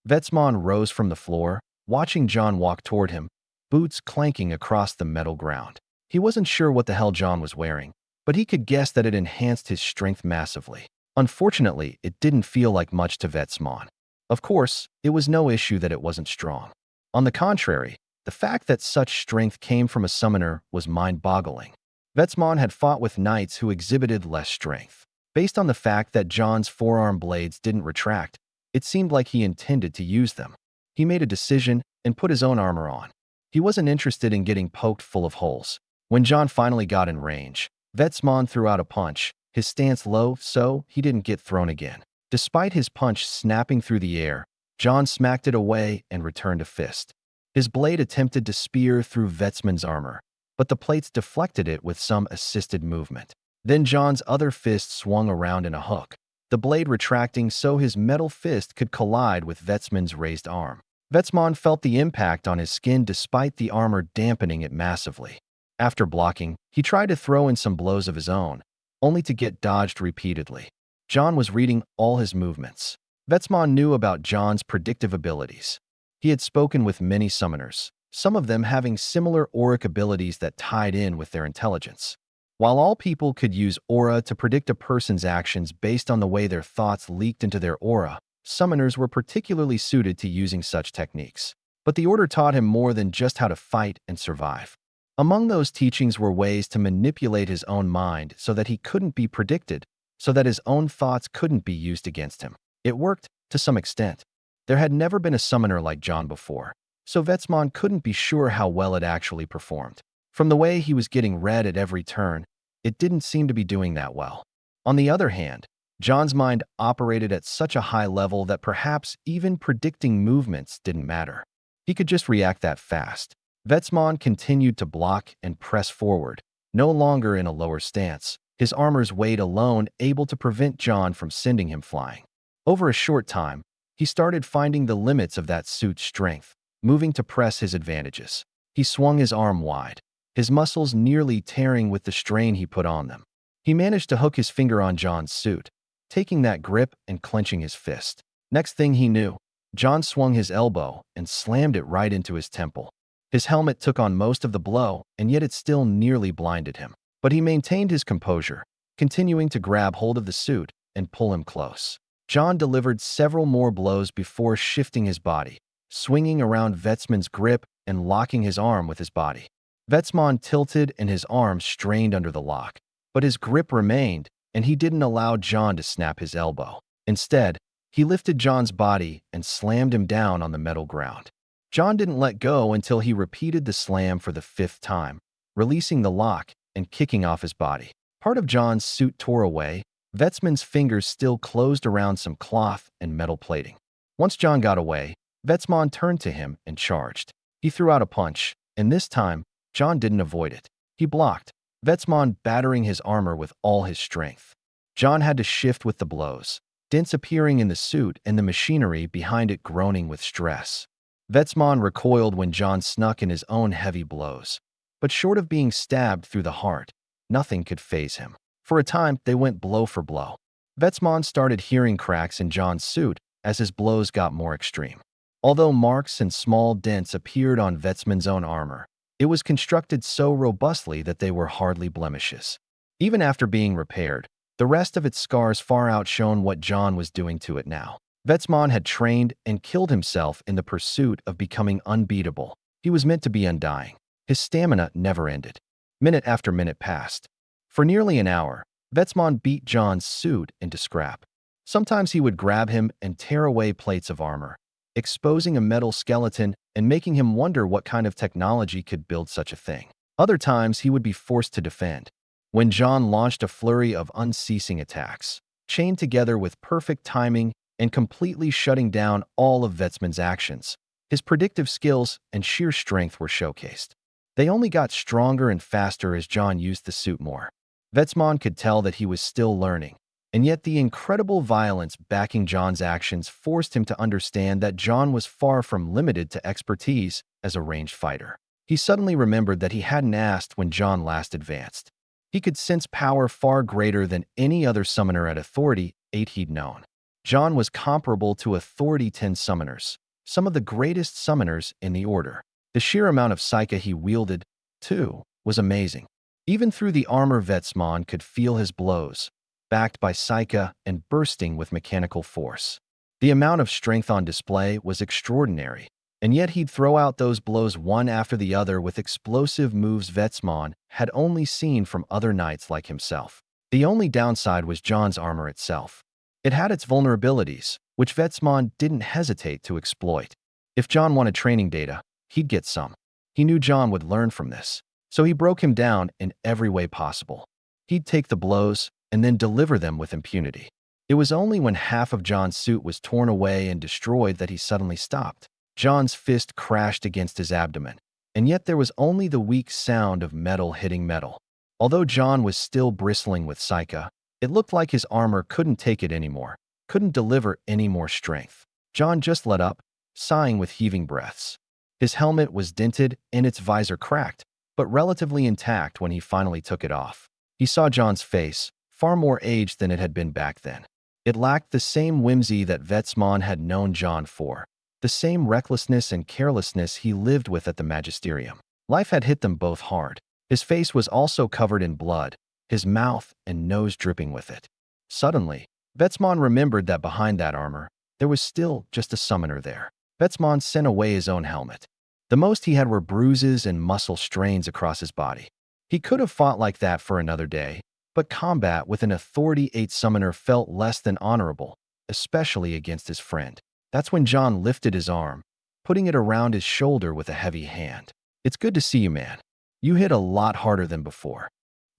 Vetsman rose from the floor, watching John walk toward him, boots clanking across the metal ground. He wasn't sure what the hell John was wearing, but he could guess that it enhanced his strength massively. Unfortunately, it didn't feel like much to Vetsman. Of course, it was no issue that it wasn't strong. On the contrary, the fact that such strength came from a summoner was mind-boggling. Vetsman had fought with knights who exhibited less strength. Based on the fact that John's forearm blades didn't retract, it seemed like he intended to use them. He made a decision and put his own armor on. He wasn't interested in getting poked full of holes. When John finally got in range, Vetsman threw out a punch, his stance low so he didn't get thrown again. Despite his punch snapping through the air, John smacked it away and returned a fist. His blade attempted to spear through Vetsman's armor, but the plates deflected it with some assisted movement. Then John's other fist swung around in a hook, the blade retracting so his metal fist could collide with Vetsman's raised arm. Vetsman felt the impact on his skin despite the armor dampening it massively. After blocking, he tried to throw in some blows of his own, only to get dodged repeatedly. John was reading all his movements. Vetsman knew about John's predictive abilities. He had spoken with many summoners, some of them having similar auric abilities that tied in with their intelligence. While all people could use aura to predict a person's actions based on the way their thoughts leaked into their aura, summoners were particularly suited to using such techniques. But the Order taught him more than just how to fight and survive. Among those teachings were ways to manipulate his own mind so that he couldn't be predicted, so that his own thoughts couldn't be used against him. It worked, to some extent. There had never been a summoner like John before, so Vetsman couldn't be sure how well it actually performed. From the way he was getting read at every turn, it didn't seem to be doing that well. On the other hand, John's mind operated at such a high level that perhaps even predicting movements didn't matter. He could just react that fast. Vetsman continued to block and press forward, no longer in a lower stance, his armor's weight alone able to prevent John from sending him flying. Over a short time, he started finding the limits of that suit's strength, moving to press his advantages. He swung his arm wide, his muscles nearly tearing with the strain he put on them. He managed to hook his finger on John's suit, taking that grip and clenching his fist. Next thing he knew, John swung his elbow and slammed it right into his temple. His helmet took on most of the blow, and yet it still nearly blinded him. But he maintained his composure, continuing to grab hold of the suit and pull him close. John delivered several more blows before shifting his body, swinging around Vetsman's grip and locking his arm with his body. Vetsman tilted and his arm strained under the lock, but his grip remained, and he didn't allow John to snap his elbow. Instead, he lifted John's body and slammed him down on the metal ground. John didn't let go until he repeated the slam for the 5th time, releasing the lock and kicking off his body. Part of John's suit tore away, Vetsman's fingers still closed around some cloth and metal plating. Once John got away, Vetsman turned to him and charged. He threw out a punch, and this time, John didn't avoid it. He blocked, Vetsman battering his armor with all his strength. John had to shift with the blows, dents appearing in the suit and the machinery behind it groaning with stress. Vetsman recoiled when John snuck in his own heavy blows, but short of being stabbed through the heart, nothing could faze him. For a time, they went blow for blow. Vetsman started hearing cracks in John's suit as his blows got more extreme. Although marks and small dents appeared on Vetsman's own armor, it was constructed so robustly that they were hardly blemishes. Even after being repaired, The rest of its scars far outshone what John was doing to it now. Vetsmon had trained and killed himself in the pursuit of becoming unbeatable. He was meant to be undying. His stamina never ended. Minute after minute passed. For nearly an hour, Vetsmon beat John's suit into scrap. Sometimes he would grab him and tear away plates of armor, exposing a metal skeleton and making him wonder what kind of technology could build such a thing. Other times, he would be forced to defend. When John launched a flurry of unceasing attacks, chained together with perfect timing and completely shutting down all of Vetsmon's actions, his predictive skills and sheer strength were showcased. They only got stronger and faster as John used the suit more. Vetsmon could tell that he was still learning, and yet the incredible violence backing John's actions forced him to understand that John was far from limited to expertise as a ranged fighter. He suddenly remembered that he hadn't asked when John last advanced. He could sense power far greater than any other summoner at Authority 8 he'd known. John was comparable to Authority 10 summoners, some of the greatest summoners in the Order. The sheer amount of Psyche he wielded, too, was amazing. Even through the armor, Vetsmon could feel his blows, backed by Psyche and bursting with mechanical force. The amount of strength on display was extraordinary, and yet he'd throw out those blows one after the other with explosive moves Vetsmon had only seen from other knights like himself. The only downside was John's armor itself. It had its vulnerabilities, which Vetsmon didn't hesitate to exploit. If John wanted training data, he'd get some. He knew John would learn from this, so he broke him down in every way possible. He'd take the blows and then deliver them with impunity. It was only when half of John's suit was torn away and destroyed that he suddenly stopped. John's fist crashed against his abdomen, and yet there was only the weak sound of metal hitting metal. Although John was still bristling with Psyche, it looked like his armor couldn't take it anymore, couldn't deliver any more strength. John just let up, sighing with heaving breaths. His helmet was dented and its visor cracked, but relatively intact when he finally took it off. He saw John's face, far more aged than it had been back then. It lacked the same whimsy that Vetsmon had known John for, the same recklessness and carelessness he lived with at the Magisterium. Life had hit them both hard. His face was also covered in blood, his mouth and nose dripping with it. Suddenly, Vetsmon remembered that behind that armor, there was still just a summoner there. Vetsmon sent away his own helmet. The most he had were bruises and muscle strains across his body. He could have fought like that for another day, but combat with an Authority 8 summoner felt less than honorable, especially against his friend. That's when John lifted his arm, putting it around his shoulder with a heavy hand. "It's good to see you, man. You hit a lot harder than before."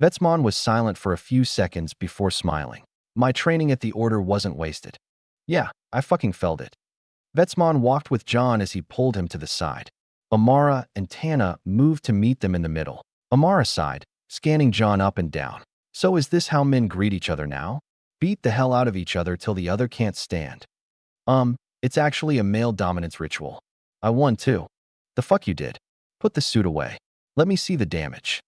Vetsmon was silent for a few seconds before smiling. "My training at the Order wasn't wasted." "Yeah, I fucking felt it." Vetsmon walked with John as he pulled him to the side. Amara and Tana moved to meet them in the middle. Amara sighed, scanning John up and down. "So is this how men greet each other now? Beat the hell out of each other till the other can't stand?" It's actually a male dominance ritual. I won too." "The fuck you did? Put the suit away. Let me see the damage."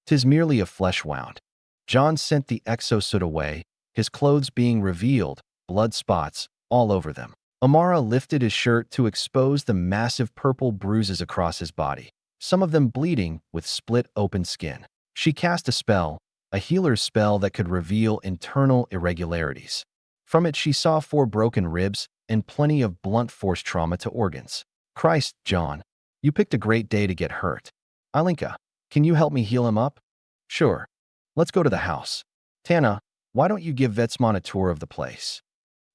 "'Tis merely a flesh wound." John sent the exosuit away, his clothes being revealed, blood spots all over them. Amara lifted his shirt to expose the massive purple bruises across his body, some of them bleeding with split open skin. She cast a spell, a healer's spell that could reveal internal irregularities. From it, she saw 4 broken ribs and plenty of blunt force trauma to organs. "Christ, John, you picked a great day to get hurt. Ilinka, can you help me heal him up?" "Sure. Let's go to the house." "Tana, why don't you give Vetsmon a tour of the place?"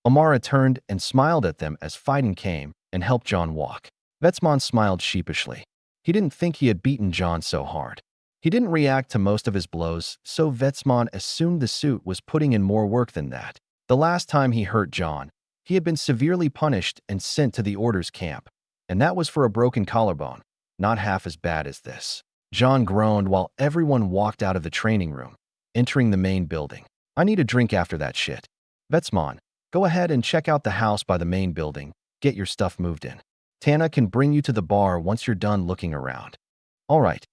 Amara turned and smiled at them as fighting came and helped John walk. Vetsmon smiled sheepishly. He didn't think he had beaten John so hard. He didn't react to most of his blows, so Vetsmon assumed the suit was putting in more work than that. The last time he hurt John, he had been severely punished and sent to the Order's camp, and that was for a broken collarbone, not half as bad as this. John groaned while everyone walked out of the training room, entering the main building. "I need a drink after that shit." "Vetsmon, go ahead and check out the house by the main building. Get your stuff moved in. Tana can bring you to the bar once you're done looking around." "All right."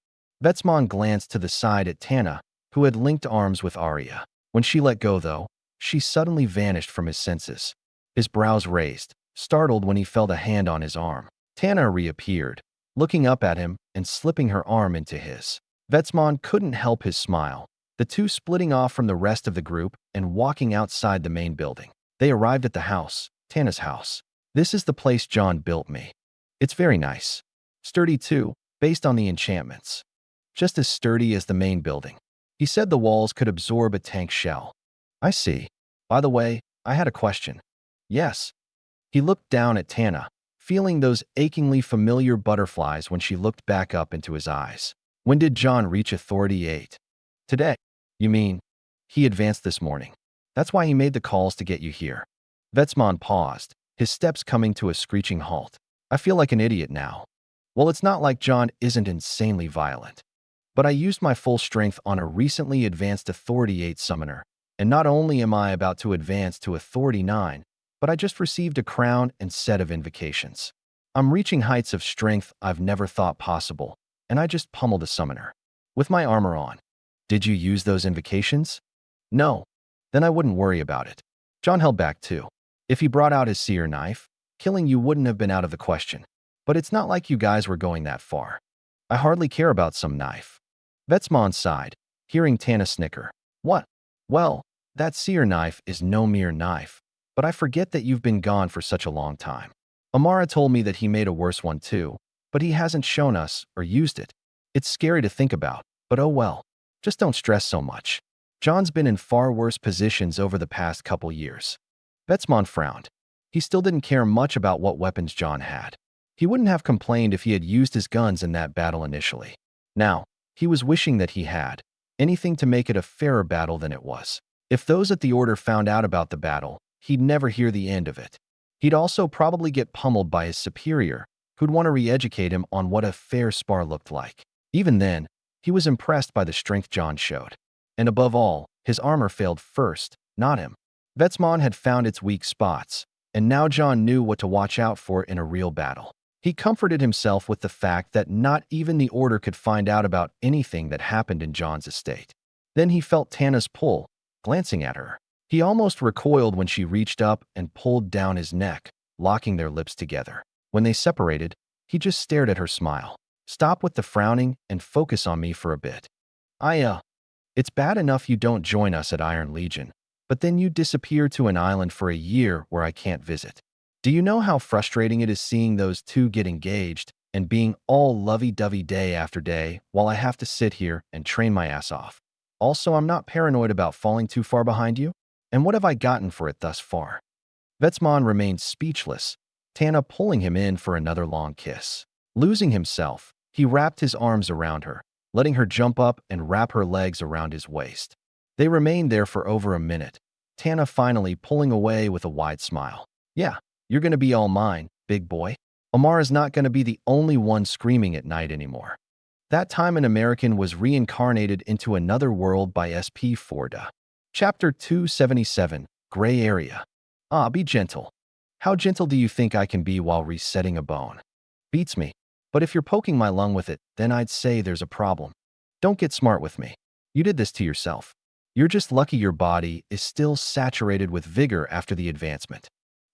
Vetsmon glanced to the side at Tana, who had linked arms with Arya. When she let go, though, she suddenly vanished from his senses. His brows raised, startled when he felt a hand on his arm. Tana reappeared, looking up at him and slipping her arm into his. Vetsmon couldn't help his smile. the two splitting off from the rest of the group and walking outside the main building. They arrived at the house, Tana's house. This is the place John built me. It's very nice. Sturdy too, based on the enchantments. Just as sturdy as the main building. He said the walls could absorb a tank shell. I see. By the way, I had a question. Yes. He looked down at Tana, feeling those achingly familiar butterflies when she looked back up into his eyes. When did John reach Authority 8? Today. You mean? He advanced this morning. That's why he made the calls to get you here. Vetsmon paused, his steps coming to a screeching halt. I feel like an idiot now. Well, it's not like John isn't insanely violent. But I used my full strength on a recently advanced Authority 8 summoner, and not only am I about to advance to Authority 9, but I just received a crown and set of invocations. I'm reaching heights of strength I've never thought possible, and I just pummeled a summoner. With my armor on. Did you use those invocations? No. Then I wouldn't worry about it. John held back too. If he brought out his seer knife, killing you wouldn't have been out of the question. But it's not like you guys were going that far. I hardly care about some knife. Vetsmon sighed, hearing Tana snicker. What? Well, that seer knife is no mere knife. But I forget that you've been gone for such a long time. Amara told me that he made a worse one too, but he hasn't shown us or used it. It's scary to think about, but oh well. Just don't stress so much. John's been in far worse positions over the past couple years. Vetsmon frowned. He still didn't care much about what weapons John had. He wouldn't have complained if he had used his guns in that battle initially. Now, he was wishing that he had. Anything to make it a fairer battle than it was. If those at the Order found out about the battle, he'd never hear the end of it. He'd also probably get pummeled by his superior, who'd want to re-educate him on what a fair spar looked like. Even then, he was impressed by the strength John showed. And above all, his armor failed first, not him. Vetsmon had found its weak spots, and now John knew what to watch out for in a real battle. He comforted himself with the fact that not even the Order could find out about anything that happened in John's estate. Then he felt Tana's pull, glancing at her. He almost recoiled when she reached up and pulled down his neck, locking their lips together. When they separated, he just stared at her smile. Stop with the frowning and focus on me for a bit. It's bad enough you don't join us at Iron Legion, but then you disappear to an island for a year where I can't visit. Do you know how frustrating it is seeing those two get engaged and being all lovey-dovey day after day while I have to sit here and train my ass off? Also, I'm not paranoid about falling too far behind you. And what have I gotten for it thus far? Vetsmon remained speechless, Tana pulling him in for another long kiss. Losing himself, he wrapped his arms around her, letting her jump up and wrap her legs around his waist. They remained there for over a minute, Tana finally pulling away with a wide smile. Yeah, you're gonna be all mine, big boy. Amara's not gonna be the only one screaming at night anymore. That time an American was reincarnated into another world by SP Forda. Chapter 277, Gray Area. Be gentle. How gentle do you think I can be while resetting a bone? Beats me. But if you're poking my lung with it, then I'd say there's a problem. Don't get smart with me. You did this to yourself. You're just lucky your body is still saturated with vigor after the advancement.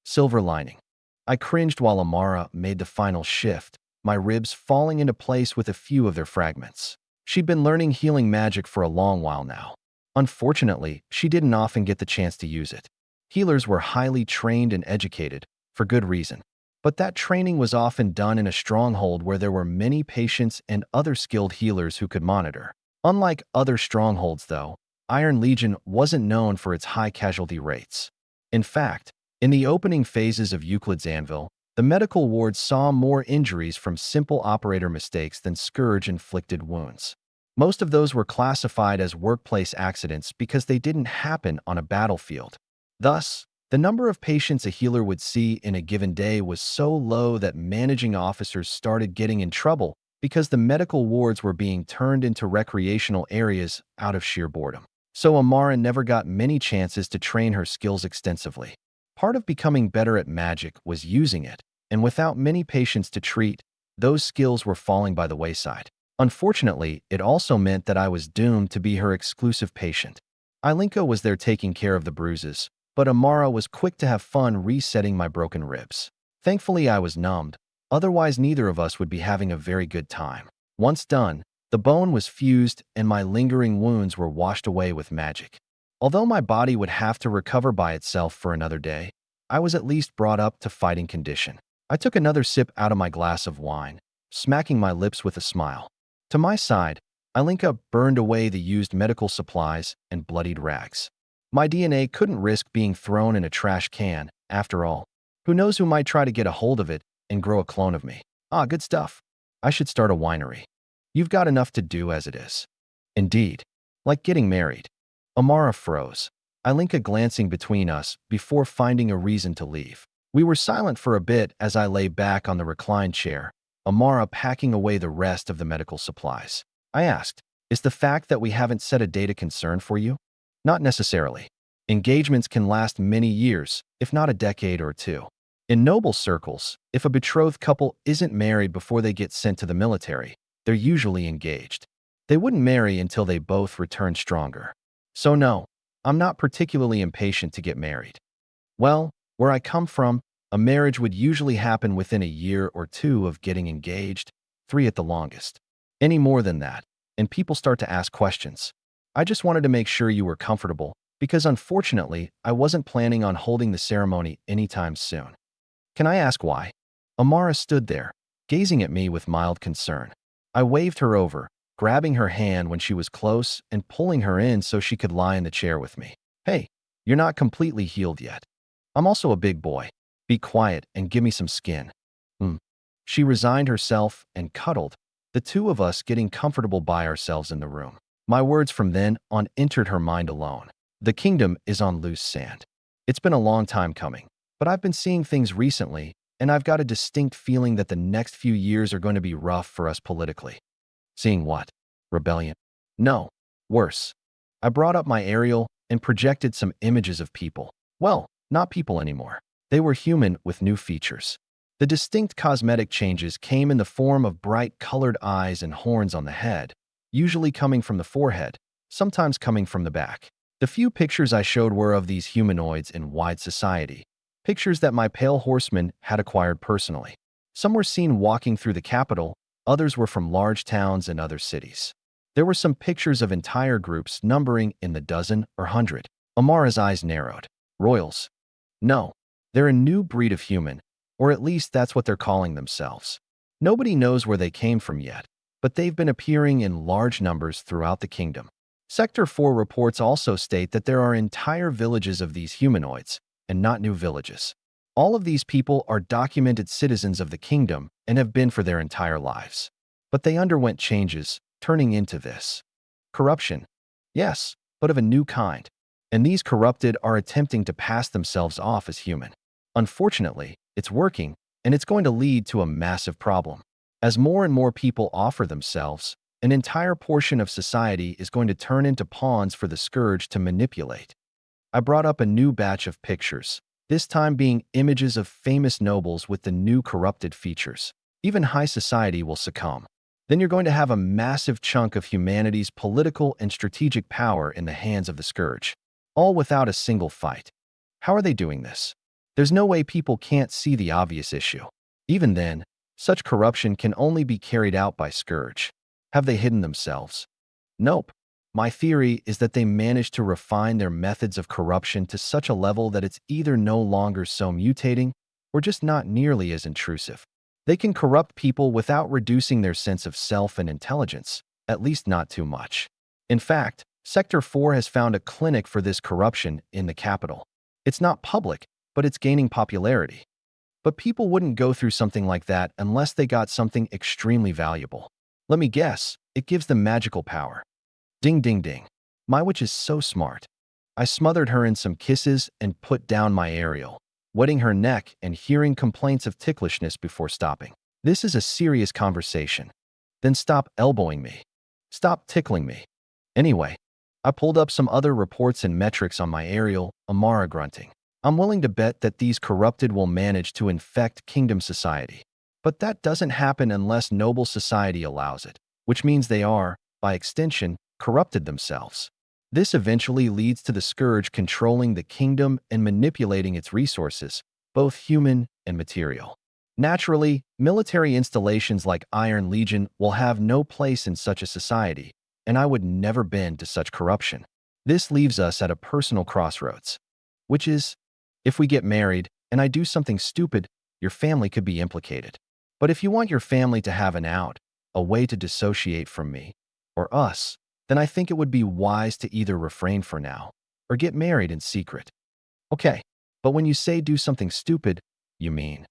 Silver lining. I cringed while Amara made the final shift, my ribs falling into place with a few of their fragments. She'd been learning healing magic for a long while now. Unfortunately, she didn't often get the chance to use it. Healers were highly trained and educated, for good reason. But that training was often done in a stronghold where there were many patients and other skilled healers who could monitor. Unlike other strongholds, though, Iron Legion wasn't known for its high casualty rates. In fact, in the opening phases of Euclid's Anvil, the medical wards saw more injuries from simple operator mistakes than scourge-inflicted wounds. Most of those were classified as workplace accidents because they didn't happen on a battlefield. Thus, the number of patients a healer would see in a given day was so low that managing officers started getting in trouble because the medical wards were being turned into recreational areas out of sheer boredom. So Amara never got many chances to train her skills extensively. Part of becoming better at magic was using it, and without many patients to treat, those skills were falling by the wayside. Unfortunately, it also meant that I was doomed to be her exclusive patient. Ilinka was there taking care of the bruises, but Amara was quick to have fun resetting my broken ribs. Thankfully, I was numbed, otherwise neither of us would be having a very good time. Once done, The bone was fused and my lingering wounds were washed away with magic. Although my body would have to recover by itself for another day, I was at least brought up to fighting condition. I took another sip out of my glass of wine, smacking my lips with a smile. To my side, Ilinka burned away the used medical supplies and bloodied rags. My DNA couldn't risk being thrown in a trash can, after all. Who knows who might try to get a hold of it and grow a clone of me. Ah, good stuff. I should start a winery. You've got enough to do as it is. Indeed. Like getting married. Amara froze, Ilinka glancing between us before finding a reason to leave. We were silent for a bit as I lay back on the reclined chair, Amara packing away the rest of the medical supplies. I asked, is the fact that we haven't set a date a concern for you? Not necessarily. Engagements can last many years, if not a decade or two. In noble circles, if a betrothed couple isn't married before they get sent to the military, they're usually engaged. They wouldn't marry until they both return stronger. So no, I'm not particularly impatient to get married. Well, where I come from, a marriage would usually happen within a year or two of getting engaged, 3 at the longest. Any more than that, and people start to ask questions. I just wanted to make sure you were comfortable, because unfortunately, I wasn't planning on holding the ceremony anytime soon. Can I ask why? Amara stood there, gazing at me with mild concern. I waved her over, grabbing her hand when she was close and pulling her in so she could lie in the chair with me. Hey, you're not completely healed yet. I'm also a big boy. Be quiet and give me some skin. She resigned herself and cuddled, the two of us getting comfortable by ourselves in the room. My words from then on entered her mind alone. The kingdom is on loose sand. It's been a long time coming, but I've been seeing things recently, and I've got a distinct feeling that the next few years are going to be rough for us politically. Seeing what? Rebellion? No. Worse. I brought up my aerial and projected some images of people. Well, not people anymore. They were human with new features. The distinct cosmetic changes came in the form of bright colored eyes and horns on the head, usually coming from the forehead, sometimes coming from the back. The few pictures I showed were of these humanoids in wide society, pictures that my pale horseman had acquired personally. Some were seen walking through the capital, others were from large towns and other cities. There were some pictures of entire groups numbering in the dozen or hundred. Amara's eyes narrowed. Royals? No, they're a new breed of human, or at least that's what they're calling themselves. Nobody knows where they came from yet, but they've been appearing in large numbers throughout the kingdom. Sector 4 reports also state that there are entire villages of these humanoids, and not new villages. All of these people are documented citizens of the kingdom and have been for their entire lives. But they underwent changes, turning into this. Corruption. Yes, but of a new kind. And these corrupted are attempting to pass themselves off as human. Unfortunately, it's working, and it's going to lead to a massive problem. As more and more people offer themselves, an entire portion of society is going to turn into pawns for the scourge to manipulate. I brought up a new batch of pictures, this time being images of famous nobles with the new corrupted features. Even high society will succumb. Then you're going to have a massive chunk of humanity's political and strategic power in the hands of the scourge, all without a single fight. How are they doing this? There's no way people can't see the obvious issue. Even then, such corruption can only be carried out by scourge. Have they hidden themselves? Nope. My theory is that they managed to refine their methods of corruption to such a level that it's either no longer so mutating or just not nearly as intrusive. They can corrupt people without reducing their sense of self and intelligence, at least not too much. In fact, Sector 4 has found a clinic for this corruption in the capital. It's not public, but it's gaining popularity. But people wouldn't go through something like that unless they got something extremely valuable. Let me guess, it gives them magical power. Ding ding ding. My witch is so smart. I smothered her in some kisses and put down my aerial, wetting her neck and hearing complaints of ticklishness before stopping. This is a serious conversation. Then stop elbowing me. Stop tickling me. Anyway, I pulled up some other reports and metrics on my aerial, Amara grunting. I'm willing to bet that these corrupted will manage to infect kingdom society. But that doesn't happen unless noble society allows it, which means they are, by extension, corrupted themselves. This eventually leads to the scourge controlling the kingdom and manipulating its resources, both human and material. Naturally, military installations like Iron Legion will have no place in such a society, and I would never bend to such corruption. This leaves us at a personal crossroads, which is, if we get married and I do something stupid, your family could be implicated. But if you want your family to have an out, a way to dissociate from me, or us, then I think it would be wise to either refrain for now, or get married in secret. Okay, but when you say do something stupid, you mean?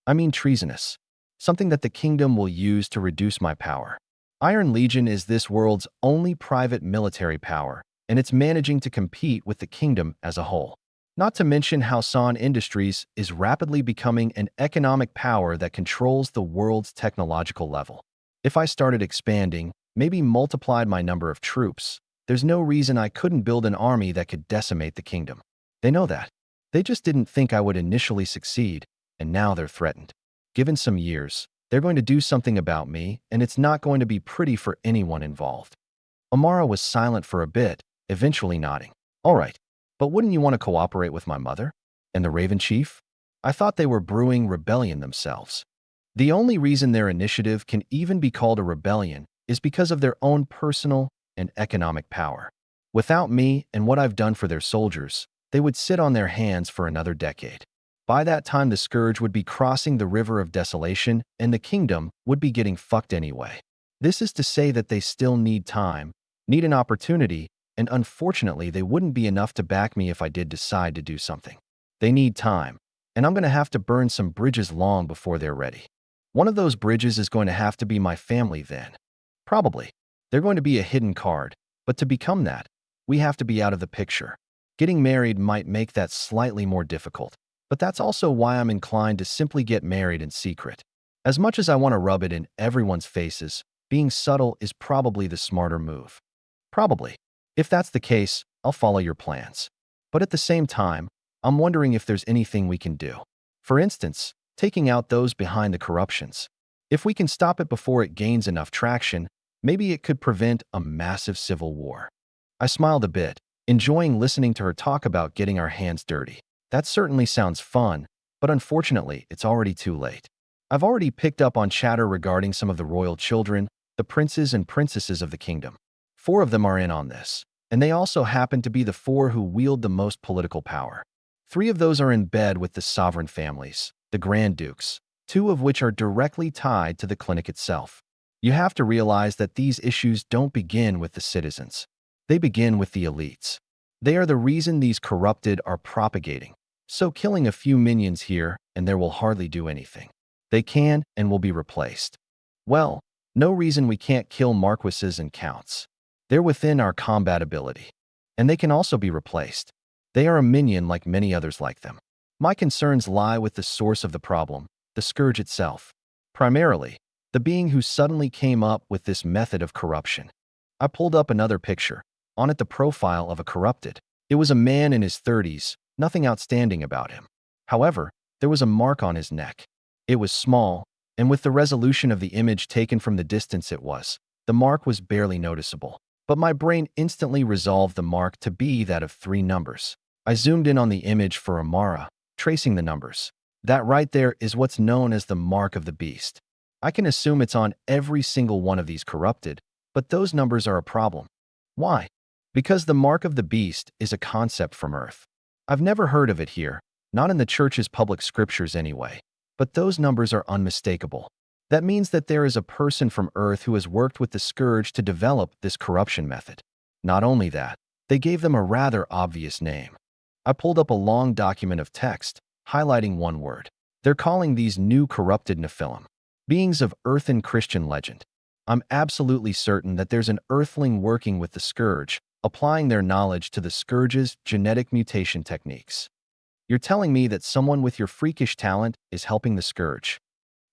I mean treasonous. Something that the kingdom will use to reduce my power. Iron Legion is this world's only private military power, and it's managing to compete with the kingdom as a whole. Not to mention how San Industries is rapidly becoming an economic power that controls the world's technological level. If I started expanding, maybe multiplied my number of troops, there's no reason I couldn't build an army that could decimate the kingdom. They know that. They just didn't think I would initially succeed, and now they're threatened. Given some years, they're going to do something about me, and it's not going to be pretty for anyone involved. Amara was silent for a bit, eventually nodding. All right, but wouldn't you want to cooperate with my mother? And the Raven Chief? I thought they were brewing rebellion themselves. The only reason their initiative can even be called a rebellion is because of their own personal and economic power. Without me and what I've done for their soldiers, they would sit on their hands for another decade. By that time, the Scourge would be crossing the River of Desolation, and the kingdom would be getting fucked anyway. This is to say that they still need time, need an opportunity, and unfortunately, they wouldn't be enough to back me if I did decide to do something. They need time, and I'm going to have to burn some bridges long before they're ready. One of those bridges is going to have to be my family then. Probably. They're going to be a hidden card, but to become that, we have to be out of the picture. Getting married might make that slightly more difficult, but that's also why I'm inclined to simply get married in secret. As much as I want to rub it in everyone's faces, being subtle is probably the smarter move. Probably. If that's the case, I'll follow your plans. But at the same time, I'm wondering if there's anything we can do. For instance, taking out those behind the corruptions. If we can stop it before it gains enough traction, maybe it could prevent a massive civil war. I smiled a bit, enjoying listening to her talk about getting our hands dirty. That certainly sounds fun, but unfortunately, it's already too late. I've already picked up on chatter regarding some of the royal children, the princes and princesses of the kingdom. 4 of them are in on this, and they also happen to be the 4 who wield the most political power. 3 of those are in bed with the sovereign families, the Grand Dukes, 2 of which are directly tied to the clinic itself. You have to realize that these issues don't begin with the citizens. They begin with the elites. They are the reason these corrupted are propagating. So killing a few minions here and there will hardly do anything. They can and will be replaced. Well, no reason we can't kill marquises and counts. They're within our combat ability. And they can also be replaced. They are a minion like many others like them. My concerns lie with the source of the problem, the Scourge itself. Primarily, the being who suddenly came up with this method of corruption. I pulled up another picture. On it, the profile of a corrupted. It was a man in his 30s, nothing outstanding about him. However, there was a mark on his neck. It was small, and with the resolution of the image taken from the distance the mark was barely noticeable. But my brain instantly resolved the mark to be that of 3 numbers. I zoomed in on the image for Amara, tracing the numbers. That right there is what's known as the mark of the beast. I can assume it's on every single one of these corrupted, but those numbers are a problem. Why? Because the mark of the beast is a concept from Earth. I've never heard of it here, not in the church's public scriptures anyway, but those numbers are unmistakable. That means that there is a person from Earth who has worked with the Scourge to develop this corruption method. Not only that, they gave them a rather obvious name. I pulled up a long document of text, highlighting one word. They're calling these new corrupted Nephilim, beings of earthen Christian legend. I'm absolutely certain that there's an earthling working with the Scourge, applying their knowledge to the Scourge's genetic mutation techniques. You're telling me that someone with your freakish talent is helping the Scourge?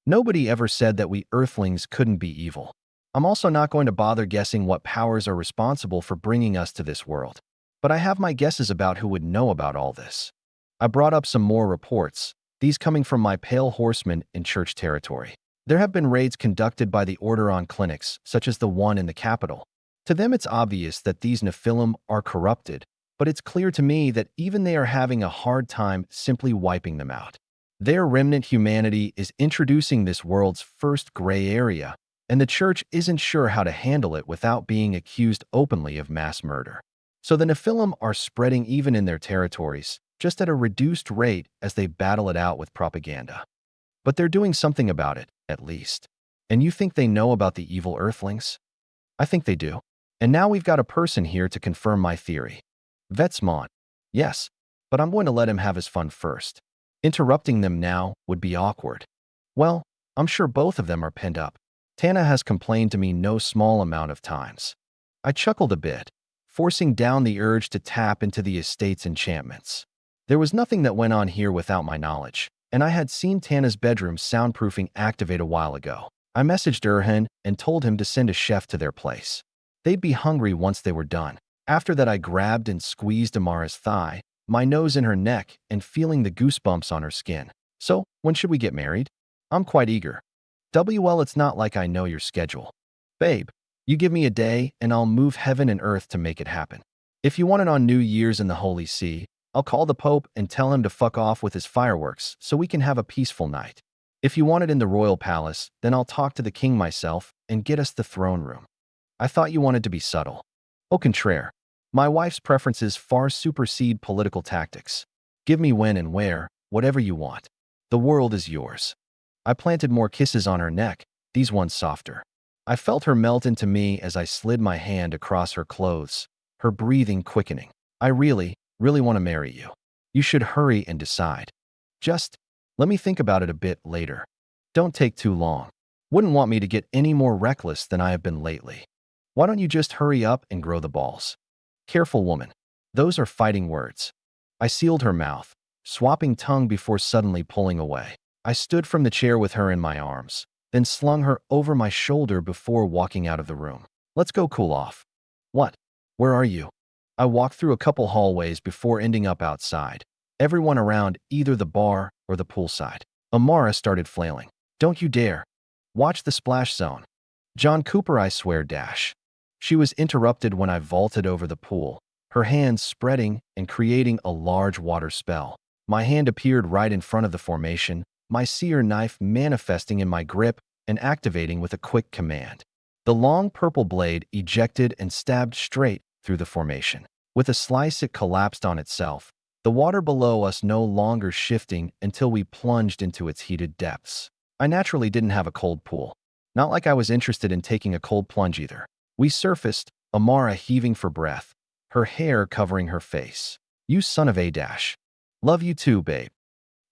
Nobody ever said that we Earthlings couldn't be evil. I'm also not going to bother guessing what powers are responsible for bringing us to this world. But I have my guesses about who would know about all this. I brought up some more reports, these coming from my pale horsemen in church territory. There have been raids conducted by the Order on clinics, such as the one in the capital. To them, it's obvious that these Nephilim are corrupted, but it's clear to me that even they are having a hard time simply wiping them out. Their remnant humanity is introducing this world's first gray area, and the church isn't sure how to handle it without being accused openly of mass murder. So the Nephilim are spreading even in their territories, just at a reduced rate as they battle it out with propaganda. But they're doing something about it, at least. And you think they know about the evil Earthlings? I think they do. And now we've got a person here to confirm my theory. Vetsmon. Yes, but I'm going to let him have his fun first. Interrupting them now would be awkward. Well, I'm sure both of them are pinned up. Tana has complained to me no small amount of times. I chuckled a bit, forcing down the urge to tap into the estate's enchantments. There was nothing that went on here without my knowledge, and I had seen Tana's bedroom soundproofing activate a while ago. I messaged Urhan and told him to send a chef to their place. They'd be hungry once they were done. After that, I grabbed and squeezed Amara's thigh, my nose in her neck, and feeling the goosebumps on her skin. So, when should we get married? I'm quite eager. Well, it's not like I know your schedule. Babe, you give me a day and I'll move heaven and earth to make it happen. If you want it on New Year's in the Holy See, I'll call the Pope and tell him to fuck off with his fireworks so we can have a peaceful night. If you want it in the royal palace, then I'll talk to the king myself and get us the throne room. I thought you wanted to be subtle. Au contraire. My wife's preferences far supersede political tactics. Give me when and where, whatever you want. The world is yours. I planted more kisses on her neck, these ones softer. I felt her melt into me as I slid my hand across her clothes, her breathing quickening. I really want to marry you. You should hurry and decide. Just let me think about it a bit later. Don't take too long. Wouldn't want me to get any more reckless than I have been lately. Why don't you just hurry up and grow the balls? Careful, woman. Those are fighting words. I sealed her mouth, swapping tongue before suddenly pulling away. I stood from the chair with her in my arms, then slung her over my shoulder before walking out of the room. Let's go cool off. What? Where are you? I walked through a couple hallways before ending up outside, everyone around either the bar or the poolside. Amara started flailing. Don't you dare. Watch the splash zone. John Cooper, I swear, dash. She was interrupted when I vaulted over the pool, her hands spreading and creating a large water spell. My hand appeared right in front of the formation, my seer knife manifesting in my grip and activating with a quick command. The long purple blade ejected and stabbed straight through the formation. With a slice, it collapsed on itself, the water below us no longer shifting until we plunged into its heated depths. I naturally didn't have a cold pool. Not like I was interested in taking a cold plunge either. We surfaced, Amara heaving for breath, her hair covering her face. You son of a dash. Love you too, babe.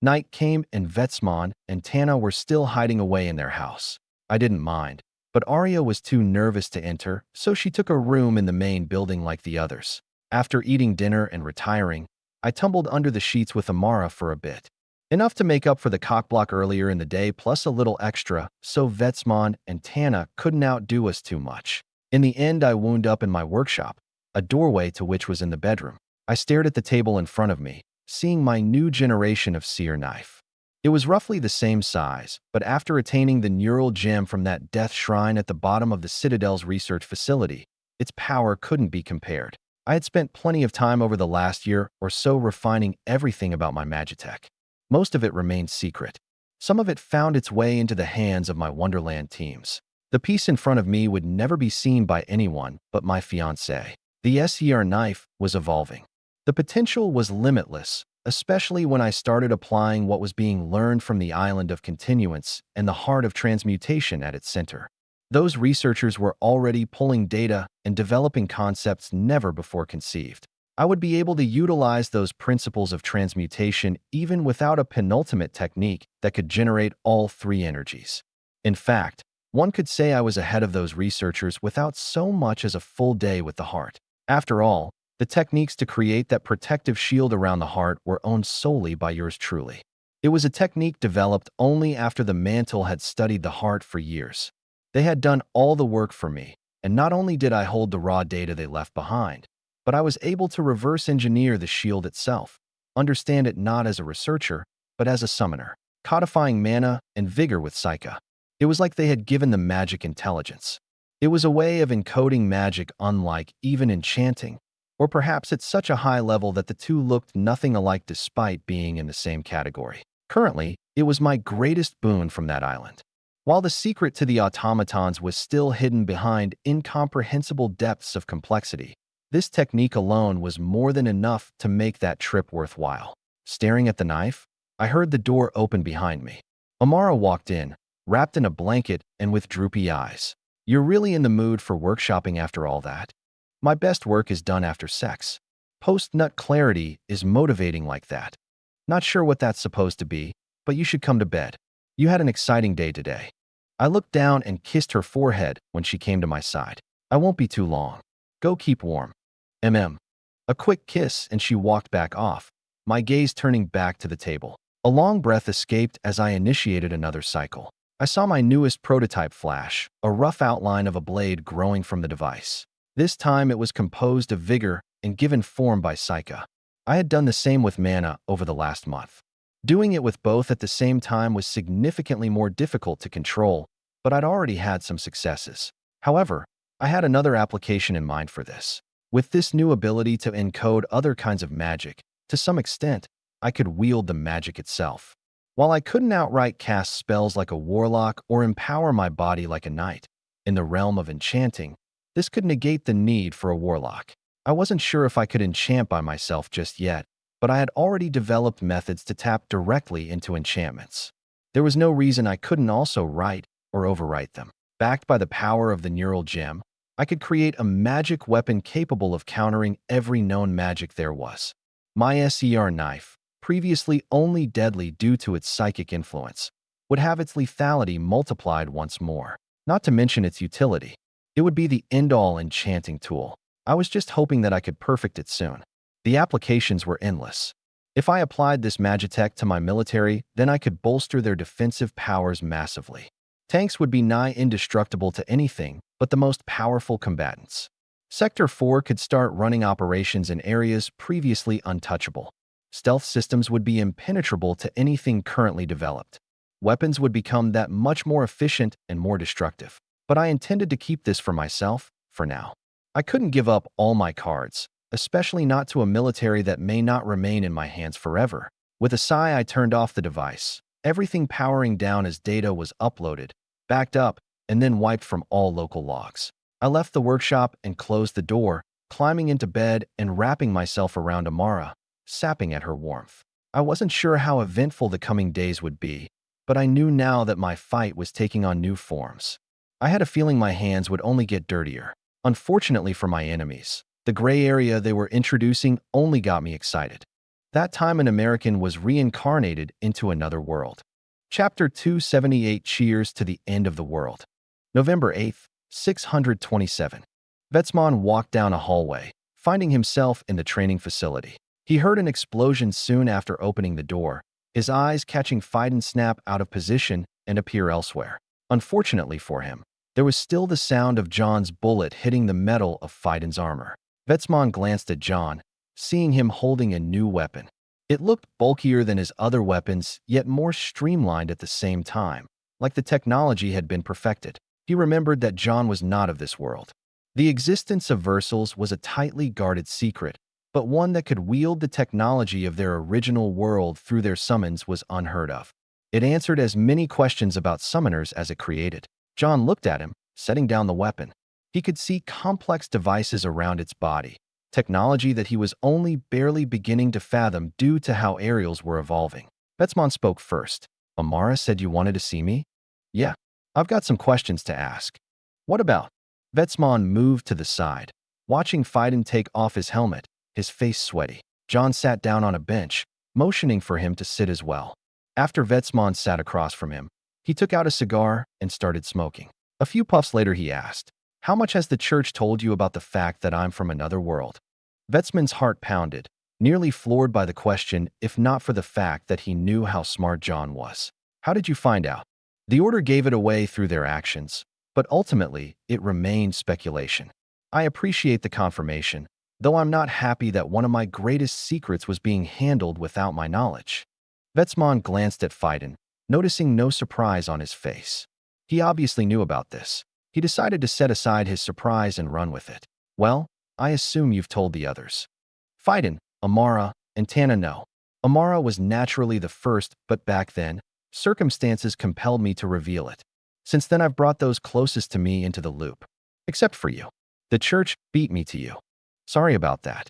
Night came and Vetsmon and Tana were still hiding away in their house. I didn't mind, but Arya was too nervous to enter, so she took a room in the main building like the others. After eating dinner and retiring, I tumbled under the sheets with Amara for a bit. Enough to make up for the cockblock earlier in the day plus a little extra, so Vetsmon and Tana couldn't outdo us too much. In the end, I wound up in my workshop, a doorway to which was in the bedroom. I stared at the table in front of me, seeing my new generation of seer knife. It was roughly the same size, but after attaining the neural gem from that death shrine at the bottom of the Citadel's research facility, its power couldn't be compared. I had spent plenty of time over the last year or so refining everything about my magitech. Most of it remained secret. Some of it found its way into the hands of my Wonderland teams. The piece in front of me would never be seen by anyone but my fiancée. The SER knife was evolving. The potential was limitless, especially when I started applying what was being learned from the island of continuance and the heart of transmutation at its center. Those researchers were already pulling data and developing concepts never before conceived. I would be able to utilize those principles of transmutation even without a penultimate technique that could generate all three energies. In fact, one could say I was ahead of those researchers without so much as a full day with the heart. After all, the techniques to create that protective shield around the heart were owned solely by yours truly. It was a technique developed only after the mantle had studied the heart for years. They had done all the work for me, and not only did I hold the raw data they left behind, but I was able to reverse engineer the shield itself, understand it not as a researcher, but as a summoner, codifying mana and vigor with Psycha. It was like they had given them magic intelligence. It was a way of encoding magic unlike even enchanting, or perhaps at such a high level that the two looked nothing alike despite being in the same category. Currently, it was my greatest boon from that island. While the secret to the automatons was still hidden behind incomprehensible depths of complexity, this technique alone was more than enough to make that trip worthwhile. Staring at the knife, I heard the door open behind me. Amara walked in, wrapped in a blanket and with droopy eyes. "You're really in the mood for workshopping after all that?" "My best work is done after sex. Post-nut clarity is motivating like that." "Not sure what that's supposed to be, but you should come to bed. You had an exciting day today." I looked down and kissed her forehead when she came to my side. "I won't be too long. Go keep warm." A quick kiss and she walked back off, my gaze turning back to the table. A long breath escaped as I initiated another cycle. I saw my newest prototype flash, a rough outline of a blade growing from the device. This time it was composed of vigor and given form by Psycha. I had done the same with Mana over the last month. Doing it with both at the same time was significantly more difficult to control, but I'd already had some successes. However, I had another application in mind for this. With this new ability to encode other kinds of magic, to some extent, I could wield the magic itself. While I couldn't outright cast spells like a warlock or empower my body like a knight, in the realm of enchanting, this could negate the need for a warlock. I wasn't sure if I could enchant by myself just yet, but I had already developed methods to tap directly into enchantments. There was no reason I couldn't also write or overwrite them. Backed by the power of the neural gem, I could create a magic weapon capable of countering every known magic there was. My SER knife, previously only deadly due to its psychic influence, would have its lethality multiplied once more. Not to mention its utility. It would be the end-all enchanting tool. I was just hoping that I could perfect it soon. The applications were endless. If I applied this magitech to my military, then I could bolster their defensive powers massively. Tanks would be nigh indestructible to anything but the most powerful combatants. Sector 4 could start running operations in areas previously untouchable. Stealth systems would be impenetrable to anything currently developed. Weapons would become that much more efficient and more destructive. But I intended to keep this for myself, for now. I couldn't give up all my cards, especially not to a military that may not remain in my hands forever. With a sigh, I turned off the device, everything powering down as data was uploaded, backed up, and then wiped from all local logs. I left the workshop and closed the door, climbing into bed and wrapping myself around Amara, sapping at her warmth. I wasn't sure how eventful the coming days would be, but I knew now that my fight was taking on new forms. I had a feeling my hands would only get dirtier. Unfortunately for my enemies, the gray area they were introducing only got me excited. That time an American was reincarnated into another world. Chapter 278 Cheers to the End of the World. November 8th, 627. Vetsman walked down a hallway, finding himself in the training facility. He heard an explosion soon after opening the door, his eyes catching Fiden snap out of position and appear elsewhere. Unfortunately for him, there was still the sound of John's bullet hitting the metal of Fiden's armor. Vetsman glanced at John, seeing him holding a new weapon. It looked bulkier than his other weapons, yet more streamlined at the same time, like the technology had been perfected. He remembered that John was not of this world. The existence of Versals was a tightly guarded secret, but one that could wield the technology of their original world through their summons was unheard of. It answered as many questions about summoners as it created. John looked at him, setting down the weapon. He could see complex devices around its body, technology that he was only barely beginning to fathom due to how aerials were evolving. Vetsman spoke first. "Amara said you wanted to see me?" "Yeah. I've got some questions to ask." "What about?" Vetsman moved to the side, watching Fiden take off his helmet, his face sweaty. John sat down on a bench, motioning for him to sit as well. After Vetsman sat across from him, he took out a cigar and started smoking. A few puffs later he asked, "How much has the church told you about the fact that I'm from another world?" Vetsman's heart pounded, nearly floored by the question if not for the fact that he knew how smart John was. "How did you find out?" The order gave it away through their actions, but ultimately it remained speculation. "I appreciate the confirmation, though I'm not happy that one of my greatest secrets was being handled without my knowledge." Vetsman glanced at Fiden, noticing no surprise on his face. He obviously knew about this. He decided to set aside his surprise and run with it. "Well, I assume you've told the others." Fiden, Amara, and Tana know. Amara was naturally the first, but back then, circumstances compelled me to reveal it. Since then, I've brought those closest to me into the loop. Except for you. The church beat me to you. Sorry about that.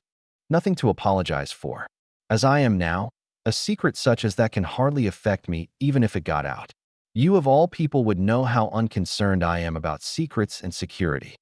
Nothing to apologize for. As I am now, a secret such as that can hardly affect me even if it got out. You of all people would know how unconcerned I am about secrets and security.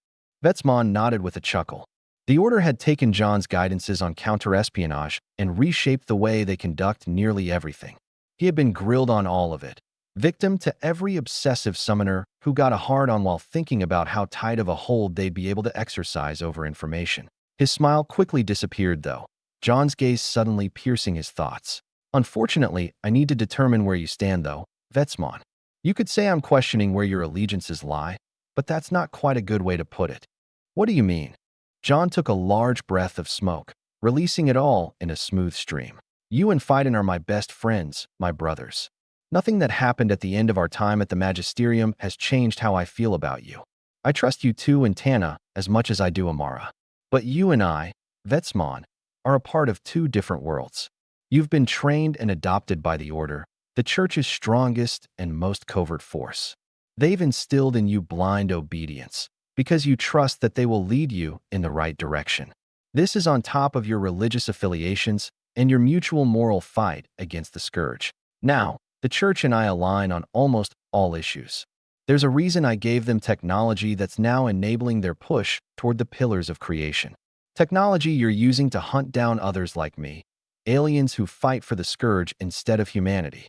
Vetsman nodded with a chuckle. The Order had taken John's guidances on counterespionage and reshaped the way they conduct nearly everything. He had been grilled on all of it, victim to every obsessive summoner who got a hard-on while thinking about how tight of a hold they'd be able to exercise over information. His smile quickly disappeared, though, John's gaze suddenly piercing his thoughts. Unfortunately, I need to determine where you stand, though, Vetsman. You could say I'm questioning where your allegiances lie, but that's not quite a good way to put it. What do you mean? John took a large breath of smoke, releasing it all in a smooth stream. You and Phaidon are my best friends, my brothers. Nothing that happened at the end of our time at the Magisterium has changed how I feel about you. I trust you too and Tana as much as I do Amara. But you and I, Vetsman, are a part of two different worlds. You've been trained and adopted by the Order, the Church's strongest and most covert force. They've instilled in you blind obedience, because you trust that they will lead you in the right direction. This is on top of your religious affiliations and your mutual moral fight against the Scourge. Now, the Church and I align on almost all issues. There's a reason I gave them technology that's now enabling their push toward the pillars of creation. Technology you're using to hunt down others like me, aliens who fight for the Scourge instead of humanity.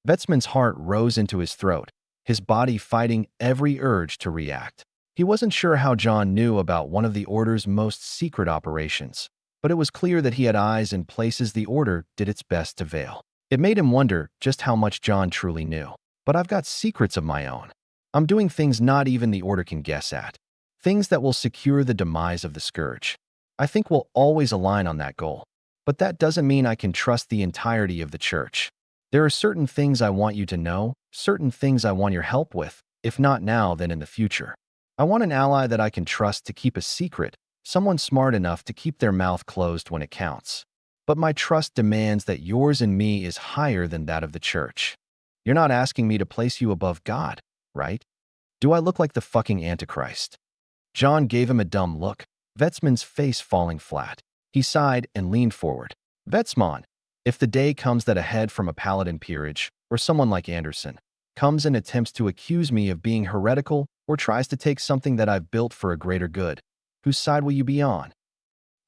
Vetsman's heart rose into his throat, his body fighting every urge to react. He wasn't sure how John knew about one of the Order's most secret operations, but it was clear that he had eyes in places the Order did its best to veil. It made him wonder just how much John truly knew. But I've got secrets of my own. I'm doing things not even the Order can guess at. Things that will secure the demise of the Scourge. I think we'll always align on that goal. But that doesn't mean I can trust the entirety of the Church. There are certain things I want you to know, certain things I want your help with, if not now, then in the future. I want an ally that I can trust to keep a secret, someone smart enough to keep their mouth closed when it counts. But my trust demands that yours and me is higher than that of the Church. You're not asking me to place you above God, right? Do I look like the fucking Antichrist? John gave him a dumb look, Vetsman's face falling flat. He sighed and leaned forward. Vetsman, if the day comes that a head from a paladin peerage, or someone like Anderson, comes and attempts to accuse me of being heretical or tries to take something that I've built for a greater good, whose side will you be on?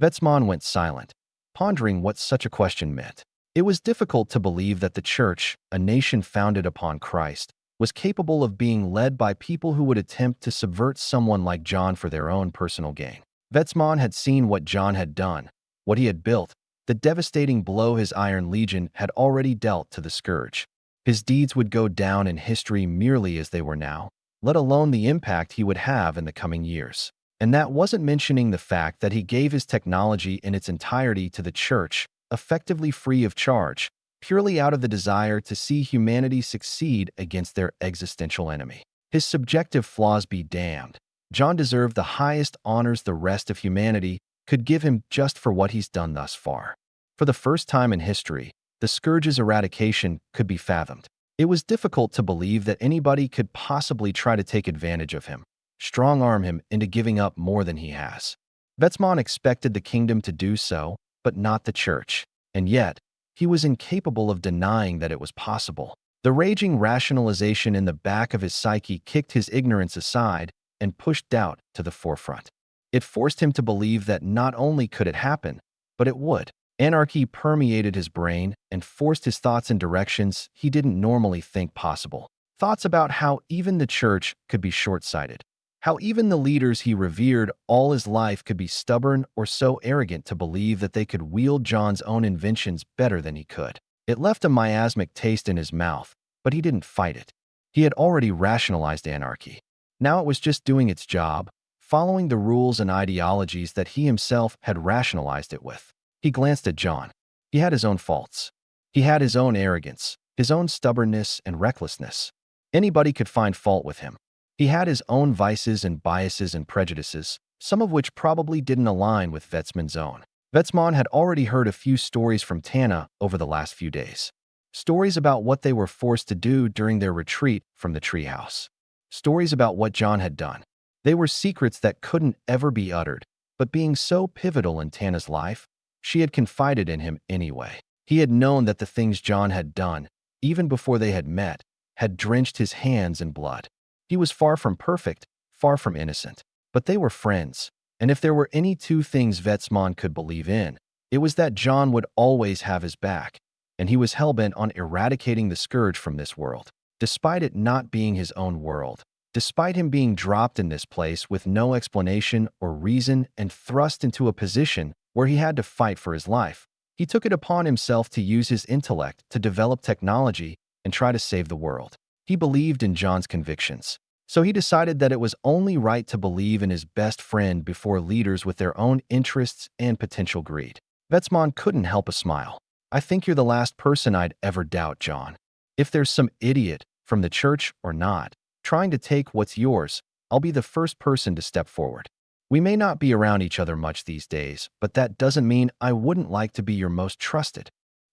Vetsman went silent, pondering what such a question meant. It was difficult to believe that the Church, a nation founded upon Christ, was capable of being led by people who would attempt to subvert someone like John for their own personal gain. Vetsman had seen what John had done, what he had built, the devastating blow his Iron Legion had already dealt to the Scourge. His deeds would go down in history merely as they were now, let alone the impact he would have in the coming years. And that wasn't mentioning the fact that he gave his technology in its entirety to the Church, effectively free of charge, purely out of the desire to see humanity succeed against their existential enemy. His subjective flaws be damned. John deserved the highest honors the rest of humanity could give him just for what he's done thus far. For the first time in history, the Scourge's eradication could be fathomed. It was difficult to believe that anybody could possibly try to take advantage of him, strong-arm him into giving up more than he has. Vetsman expected the kingdom to do so, but not the Church. And yet, he was incapable of denying that it was possible. The raging rationalization in the back of his psyche kicked his ignorance aside and pushed doubt to the forefront. It forced him to believe that not only could it happen, but it would. Anarchy permeated his brain and forced his thoughts in directions he didn't normally think possible. Thoughts about how even the Church could be short-sighted, how even the leaders he revered all his life could be stubborn or so arrogant to believe that they could wield John's own inventions better than he could. It left a miasmic taste in his mouth, but he didn't fight it. He had already rationalized anarchy. Now it was just doing its job, following the rules and ideologies that he himself had rationalized it with. He glanced at John. He had his own faults. He had his own arrogance, his own stubbornness and recklessness. Anybody could find fault with him. He had his own vices and biases and prejudices, some of which probably didn't align with Vetsman's own. Vetsmon had already heard a few stories from Tana over the last few days. Stories about what they were forced to do during their retreat from the treehouse. Stories about what John had done. They were secrets that couldn't ever be uttered, but being so pivotal in Tana's life, she had confided in him anyway. He had known that the things John had done, even before they had met, had drenched his hands in blood. He was far from perfect, far from innocent, but they were friends. And if there were any two things Vetsmon could believe in, it was that John would always have his back, and he was hellbent on eradicating the scourge from this world, despite it not being his own world. Despite him being dropped in this place with no explanation or reason and thrust into a position where he had to fight for his life, he took it upon himself to use his intellect to develop technology and try to save the world. He believed in John's convictions. So he decided that it was only right to believe in his best friend before leaders with their own interests and potential greed. Vetsmon couldn't help but smile. I think you're the last person I'd ever doubt, John. If there's some idiot, from the church or not, trying to take what's yours, I'll be the first person to step forward. We may not be around each other much these days, but that doesn't mean I wouldn't like to be your most trusted.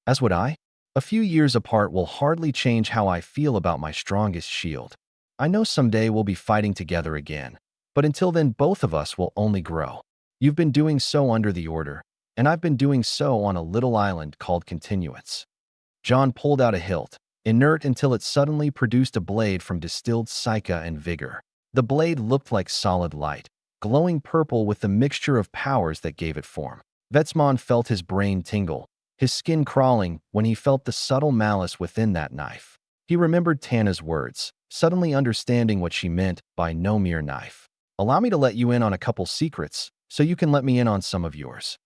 As would I. A few years apart will hardly change how I feel about my strongest shield. I know someday we'll be fighting together again, but until then both of us will only grow. You've been doing so under the order, and I've been doing so on a little island called Continuance. John pulled out a hilt, inert until it suddenly produced a blade from distilled sika and vigor. The blade looked like solid light, glowing purple with the mixture of powers that gave it form. Vetsmon felt his brain tingle, his skin crawling when he felt the subtle malice within that knife. He remembered Tana's words, suddenly understanding what she meant by no mere knife. Allow me to let you in on a couple secrets, so you can let me in on some of yours.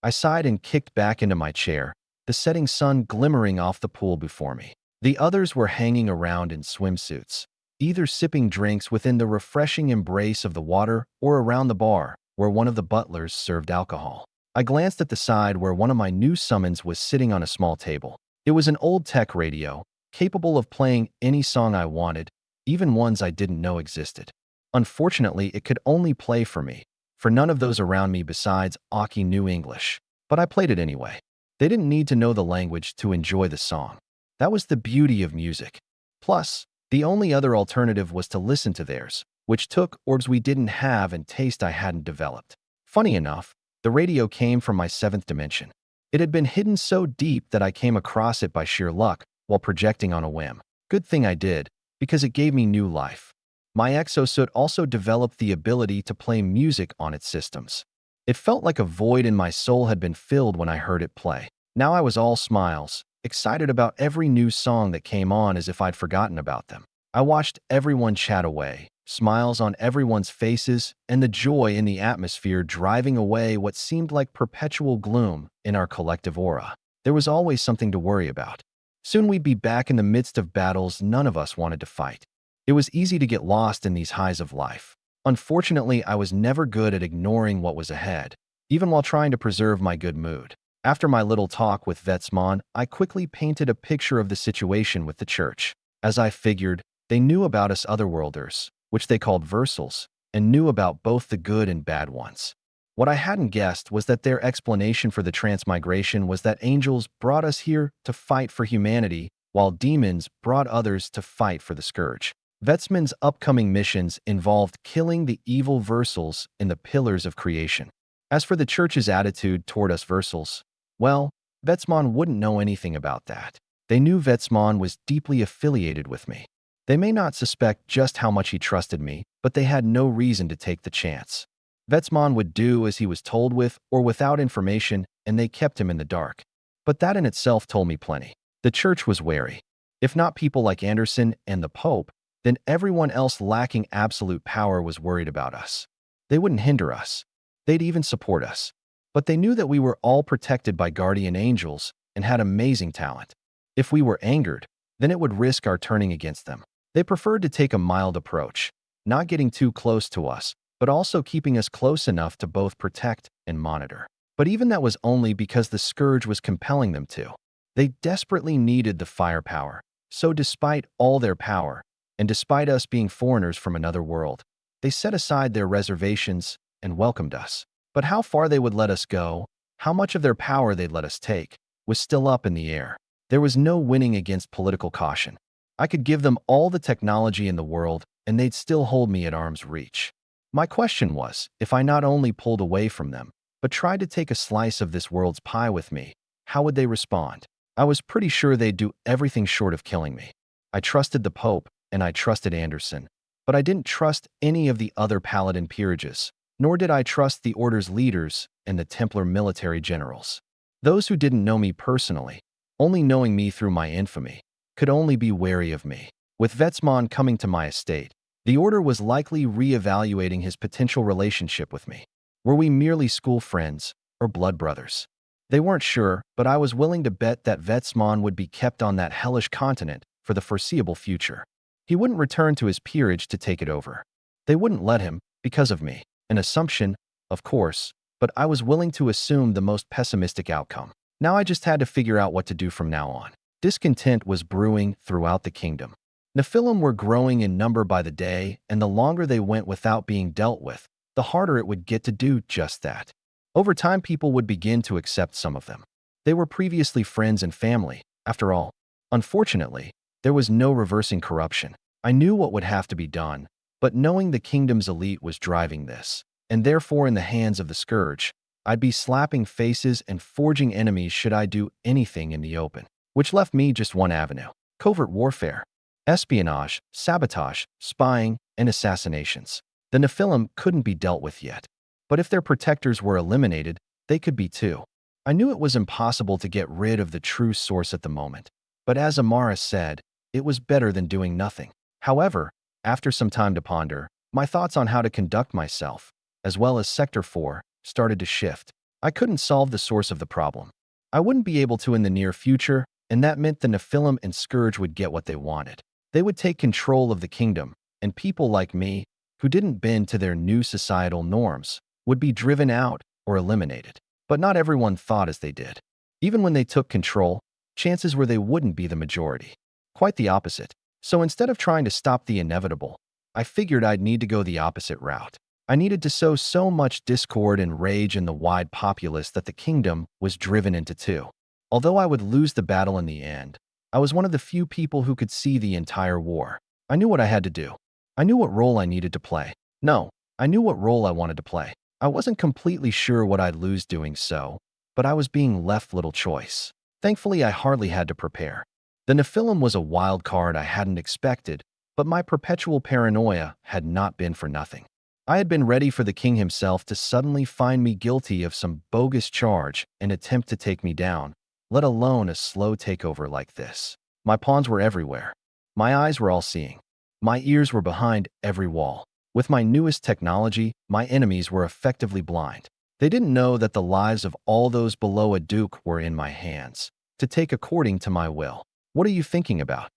I sighed and kicked back into my chair, the setting sun glimmering off the pool before me. The others were hanging around in swimsuits, either sipping drinks within the refreshing embrace of the water or around the bar, where one of the butlers served alcohol. I glanced at the side where one of my new summons was sitting on a small table. It was an old tech radio, capable of playing any song I wanted, even ones I didn't know existed. Unfortunately, it could only play for me, for none of those around me besides Aki knew English. But I played it anyway. They didn't need to know the language to enjoy the song. That was the beauty of music. Plus, the only other alternative was to listen to theirs, which took orbs we didn't have and taste I hadn't developed. Funny enough, the radio came from my seventh dimension. It had been hidden so deep that I came across it by sheer luck, while projecting on a whim. Good thing I did, because it gave me new life. My exosuit also developed the ability to play music on its systems. It felt like a void in my soul had been filled when I heard it play. Now I was all smiles, excited about every new song that came on as if I'd forgotten about them. I watched everyone chat away, smiles on everyone's faces, and the joy in the atmosphere driving away what seemed like perpetual gloom in our collective aura. There was always something to worry about. Soon we'd be back in the midst of battles none of us wanted to fight. It was easy to get lost in these highs of life. Unfortunately, I was never good at ignoring what was ahead, even while trying to preserve my good mood. After my little talk with Vetsmon, I quickly painted a picture of the situation with the church. As I figured, they knew about us otherworlders, which they called Versals, and knew about both the good and bad ones. What I hadn't guessed was that their explanation for the transmigration was that angels brought us here to fight for humanity, while demons brought others to fight for the scourge. Vetsmon's upcoming missions involved killing the evil Versals in the pillars of creation. As for the church's attitude toward us Versals, well, Vetsmon wouldn't know anything about that. They knew Vetsmon was deeply affiliated with me. They may not suspect just how much he trusted me, but they had no reason to take the chance. Vetsmon would do as he was told with or without information, and they kept him in the dark. But that in itself told me plenty. The church was wary. If not people like Anderson and the Pope, then everyone else lacking absolute power was worried about us. They wouldn't hinder us. They'd even support us. But they knew that we were all protected by guardian angels and had amazing talent. If we were angered, then it would risk our turning against them. They preferred to take a mild approach, not getting too close to us, but also keeping us close enough to both protect and monitor. But even that was only because the scourge was compelling them to. They desperately needed the firepower. So despite all their power, and despite us being foreigners from another world, they set aside their reservations and welcomed us. But how far they would let us go, how much of their power they'd let us take, was still up in the air. There was no winning against political caution. I could give them all the technology in the world, and they'd still hold me at arm's reach. My question was, if I not only pulled away from them, but tried to take a slice of this world's pie with me, how would they respond? I was pretty sure they'd do everything short of killing me. I trusted the Pope, and I trusted Anderson, but I didn't trust any of the other Paladin peerages, nor did I trust the Order's leaders and the Templar military generals. Those who didn't know me personally, only knowing me through my infamy, could only be wary of me. With Vetsmon coming to my estate, the Order was likely re-evaluating his potential relationship with me. Were we merely school friends or blood brothers? They weren't sure, but I was willing to bet that Vetsmon would be kept on that hellish continent for the foreseeable future. He wouldn't return to his peerage to take it over. They wouldn't let him, because of me. An assumption, of course, but I was willing to assume the most pessimistic outcome. Now I just had to figure out what to do from now on. Discontent was brewing throughout the kingdom. Nephilim were growing in number by the day, and the longer they went without being dealt with, the harder it would get to do just that. Over time, people would begin to accept some of them. They were previously friends and family, after all. Unfortunately, there was no reversing corruption. I knew what would have to be done, but knowing the kingdom's elite was driving this, and therefore in the hands of the Scourge, I'd be slapping faces and forging enemies should I do anything in the open, which left me just one avenue: covert warfare. Espionage, sabotage, spying, and assassinations. The Nephilim couldn't be dealt with yet, but if their protectors were eliminated, they could be too. I knew it was impossible to get rid of the true source at the moment, but as Amara said, it was better than doing nothing. However, after some time to ponder, my thoughts on how to conduct myself, as well as Sector 4, started to shift. I couldn't solve the source of the problem. I wouldn't be able to in the near future, and that meant the Nephilim and Scourge would get what they wanted. They would take control of the kingdom, and people like me, who didn't bend to their new societal norms, would be driven out or eliminated. But not everyone thought as they did. Even when they took control, chances were they wouldn't be the majority. Quite the opposite. So instead of trying to stop the inevitable, I figured I'd need to go the opposite route. I needed to sow so much discord and rage in the wide populace that the kingdom was driven into two. Although I would lose the battle in the end, I was one of the few people who could see the entire war. I knew what I had to do. I knew what role I needed to play. No, I knew what role I wanted to play. I wasn't completely sure what I'd lose doing so, but I was being left little choice. Thankfully, I hardly had to prepare. The Nephilim was a wild card I hadn't expected, but my perpetual paranoia had not been for nothing. I had been ready for the king himself to suddenly find me guilty of some bogus charge and attempt to take me down, let alone a slow takeover like this. My pawns were everywhere. My eyes were all-seeing. My ears were behind every wall. With my newest technology, my enemies were effectively blind. They didn't know that the lives of all those below a duke were in my hands, to take according to my will. What are you thinking about?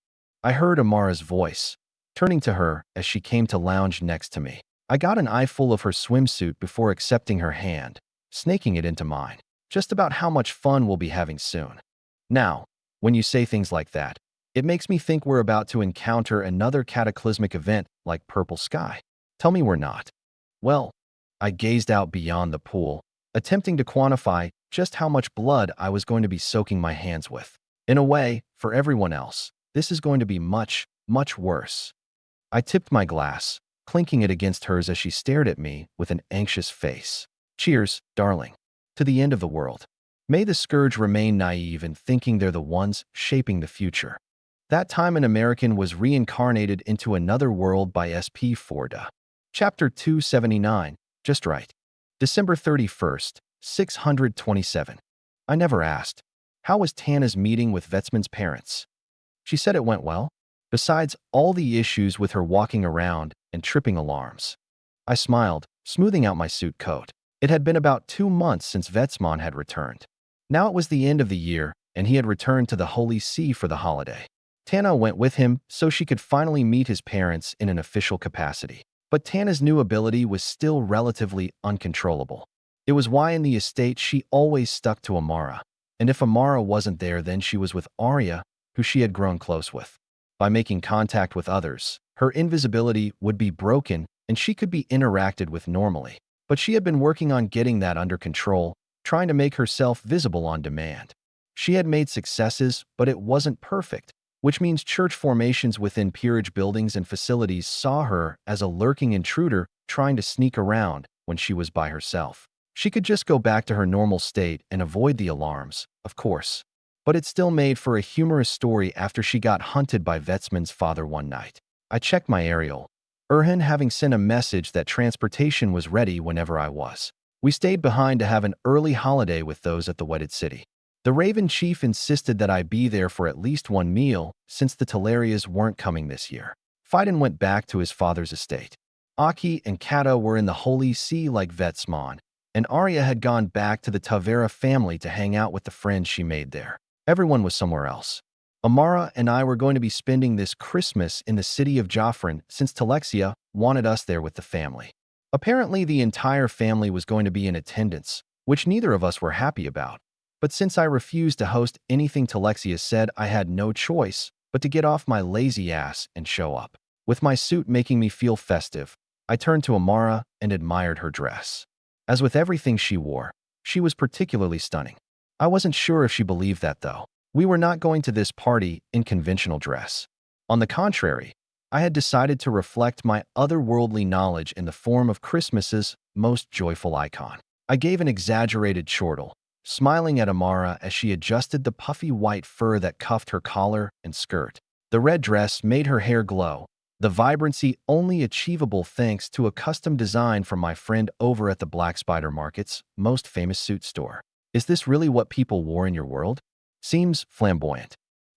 I heard Amara's voice, turning to her as she came to lounge next to me. I got an eyeful of her swimsuit before accepting her hand, snaking it into mine. Just about how much fun we'll be having soon. Now, when you say things like that, it makes me think we're about to encounter another cataclysmic event like Purple Sky. Tell me we're not. Well, I gazed out beyond the pool, attempting to quantify just how much blood I was going to be soaking my hands with. In a way, for everyone else, this is going to be much, much worse. I tipped my glass, clinking it against hers as she stared at me with an anxious face. Cheers, darling. To the end of the world. May the Scourge remain naive in thinking they're the ones shaping the future. That time an American was reincarnated into another world by SP Forda. Chapter 279, Just Right. December 31st, 627. I never asked. How was Tana's meeting with Vetsman's parents? She said it went well, besides all the issues with her walking around and tripping alarms. I smiled, smoothing out my suit coat. It had been about 2 months since Vetsman had returned. Now it was the end of the year, and he had returned to the Holy See for the holiday. Tana went with him so she could finally meet his parents in an official capacity. But Tana's new ability was still relatively uncontrollable. It was why in the estate she always stuck to Amara, and if Amara wasn't there, then she was with Arya, who she had grown close with. By making contact with others, her invisibility would be broken and she could be interacted with normally. But she had been working on getting that under control, trying to make herself visible on demand. She had made successes, but it wasn't perfect, which means church formations within peerage buildings and facilities saw her as a lurking intruder trying to sneak around when she was by herself. She could just go back to her normal state and avoid the alarms, of course. But it still made for a humorous story after she got hunted by Vetsman's father one night. I checked my aerial, Erhan having sent a message that transportation was ready whenever I was. We stayed behind to have an early holiday with those at the wedded city. The Raven Chief insisted that I be there for at least one meal since the Talarias weren't coming this year. Phaidon went back to his father's estate. Aki and Kata were in the Holy See like Vetsman, and Arya had gone back to the Tavera family to hang out with the friends she made there. Everyone was somewhere else. Amara and I were going to be spending this Christmas in the city of Joffrin since Talexia wanted us there with the family. Apparently, the entire family was going to be in attendance, which neither of us were happy about. But since I refused to host anything Talexia said, I had no choice but to get off my lazy ass and show up. With my suit making me feel festive, I turned to Amara and admired her dress. As with everything she wore, she was particularly stunning. I wasn't sure if she believed that, though. We were not going to this party in conventional dress. On the contrary, I had decided to reflect my otherworldly knowledge in the form of Christmas's most joyful icon. I gave an exaggerated chortle, smiling at Amara as she adjusted the puffy white fur that cuffed her collar and skirt. The red dress made her hair glow, the vibrancy only achievable thanks to a custom design from my friend over at the Black Spider Market's most famous suit store. Is this really what people wore in your world? Seems flamboyant.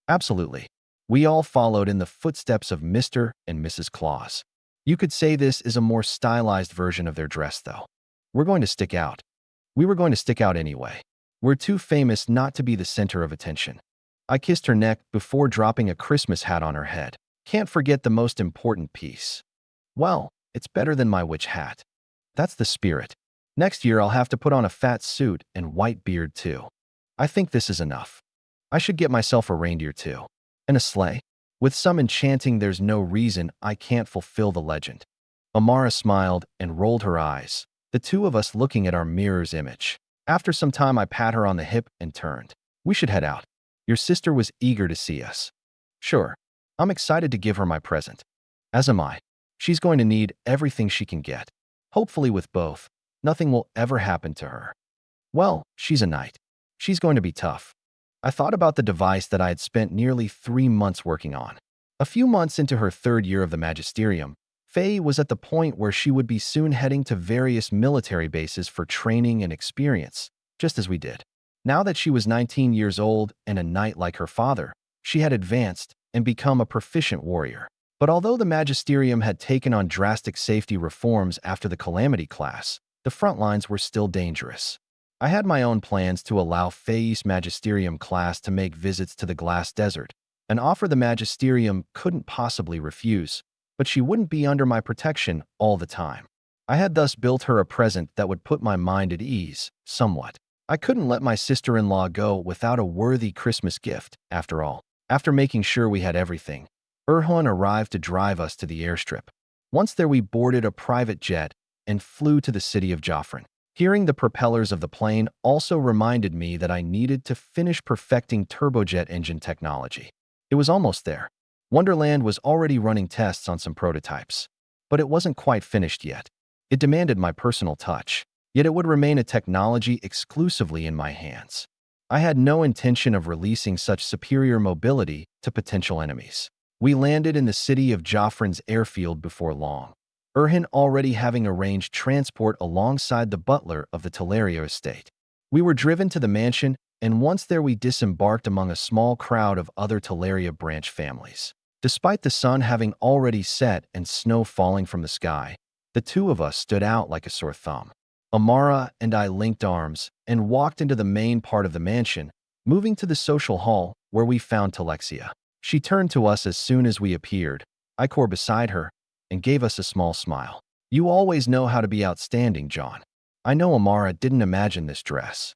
Absolutely. We all followed in the footsteps of Mr. and Mrs. Claus. You could say this is a more stylized version of their dress, though. We're going to stick out. We were going to stick out anyway. We're too famous not to be the center of attention. I kissed her neck before dropping a Christmas hat on her head. Can't forget the most important piece. Well, it's better than my witch hat. That's the spirit. Next year I'll have to put on a fat suit and white beard too. I think this is enough. I should get myself a reindeer too. And a sleigh. With some enchanting, there's no reason I can't fulfill the legend. Amara smiled and rolled her eyes, the two of us looking at our mirror's image. After some time, I pat her on the hip and turned. We should head out. Your sister was eager to see us. Sure. I'm excited to give her my present. As am I. She's going to need everything she can get. Hopefully with both, nothing will ever happen to her. Well, she's a knight. She's going to be tough. I thought about the device that I had spent nearly 3 months working on. A few months into her 3rd year of the Magisterium, Faye was at the point where she would be soon heading to various military bases for training and experience, just as we did. Now that she was 19 years old and a knight like her father, she had advanced and become a proficient warrior. But although the Magisterium had taken on drastic safety reforms after the Calamity class, the front lines were still dangerous. I had my own plans to allow Faye's Magisterium class to make visits to the Glass Desert, an offer the Magisterium couldn't possibly refuse, but she wouldn't be under my protection all the time. I had thus built her a present that would put my mind at ease, somewhat. I couldn't let my sister-in-law go without a worthy Christmas gift, after all. After making sure we had everything, Erhan arrived to drive us to the airstrip. Once there, we boarded a private jet and flew to the city of Joffrin. Hearing the propellers of the plane also reminded me that I needed to finish perfecting turbojet engine technology. It was almost there. Wonderland was already running tests on some prototypes, but it wasn't quite finished yet. It demanded my personal touch, yet it would remain a technology exclusively in my hands. I had no intention of releasing such superior mobility to potential enemies. We landed in the city of Joffrin's airfield before long, Erhan already having arranged transport alongside the butler of the Talaria estate. We were driven to the mansion, and once there we disembarked among a small crowd of other Talaria branch families. Despite the sun having already set and snow falling from the sky, the two of us stood out like a sore thumb. Amara and I linked arms and walked into the main part of the mansion, moving to the social hall where we found Talexia. She turned to us as soon as we appeared, Ikor beside her, and gave us a small smile. You always know how to be outstanding, John. I know Amara didn't imagine this dress.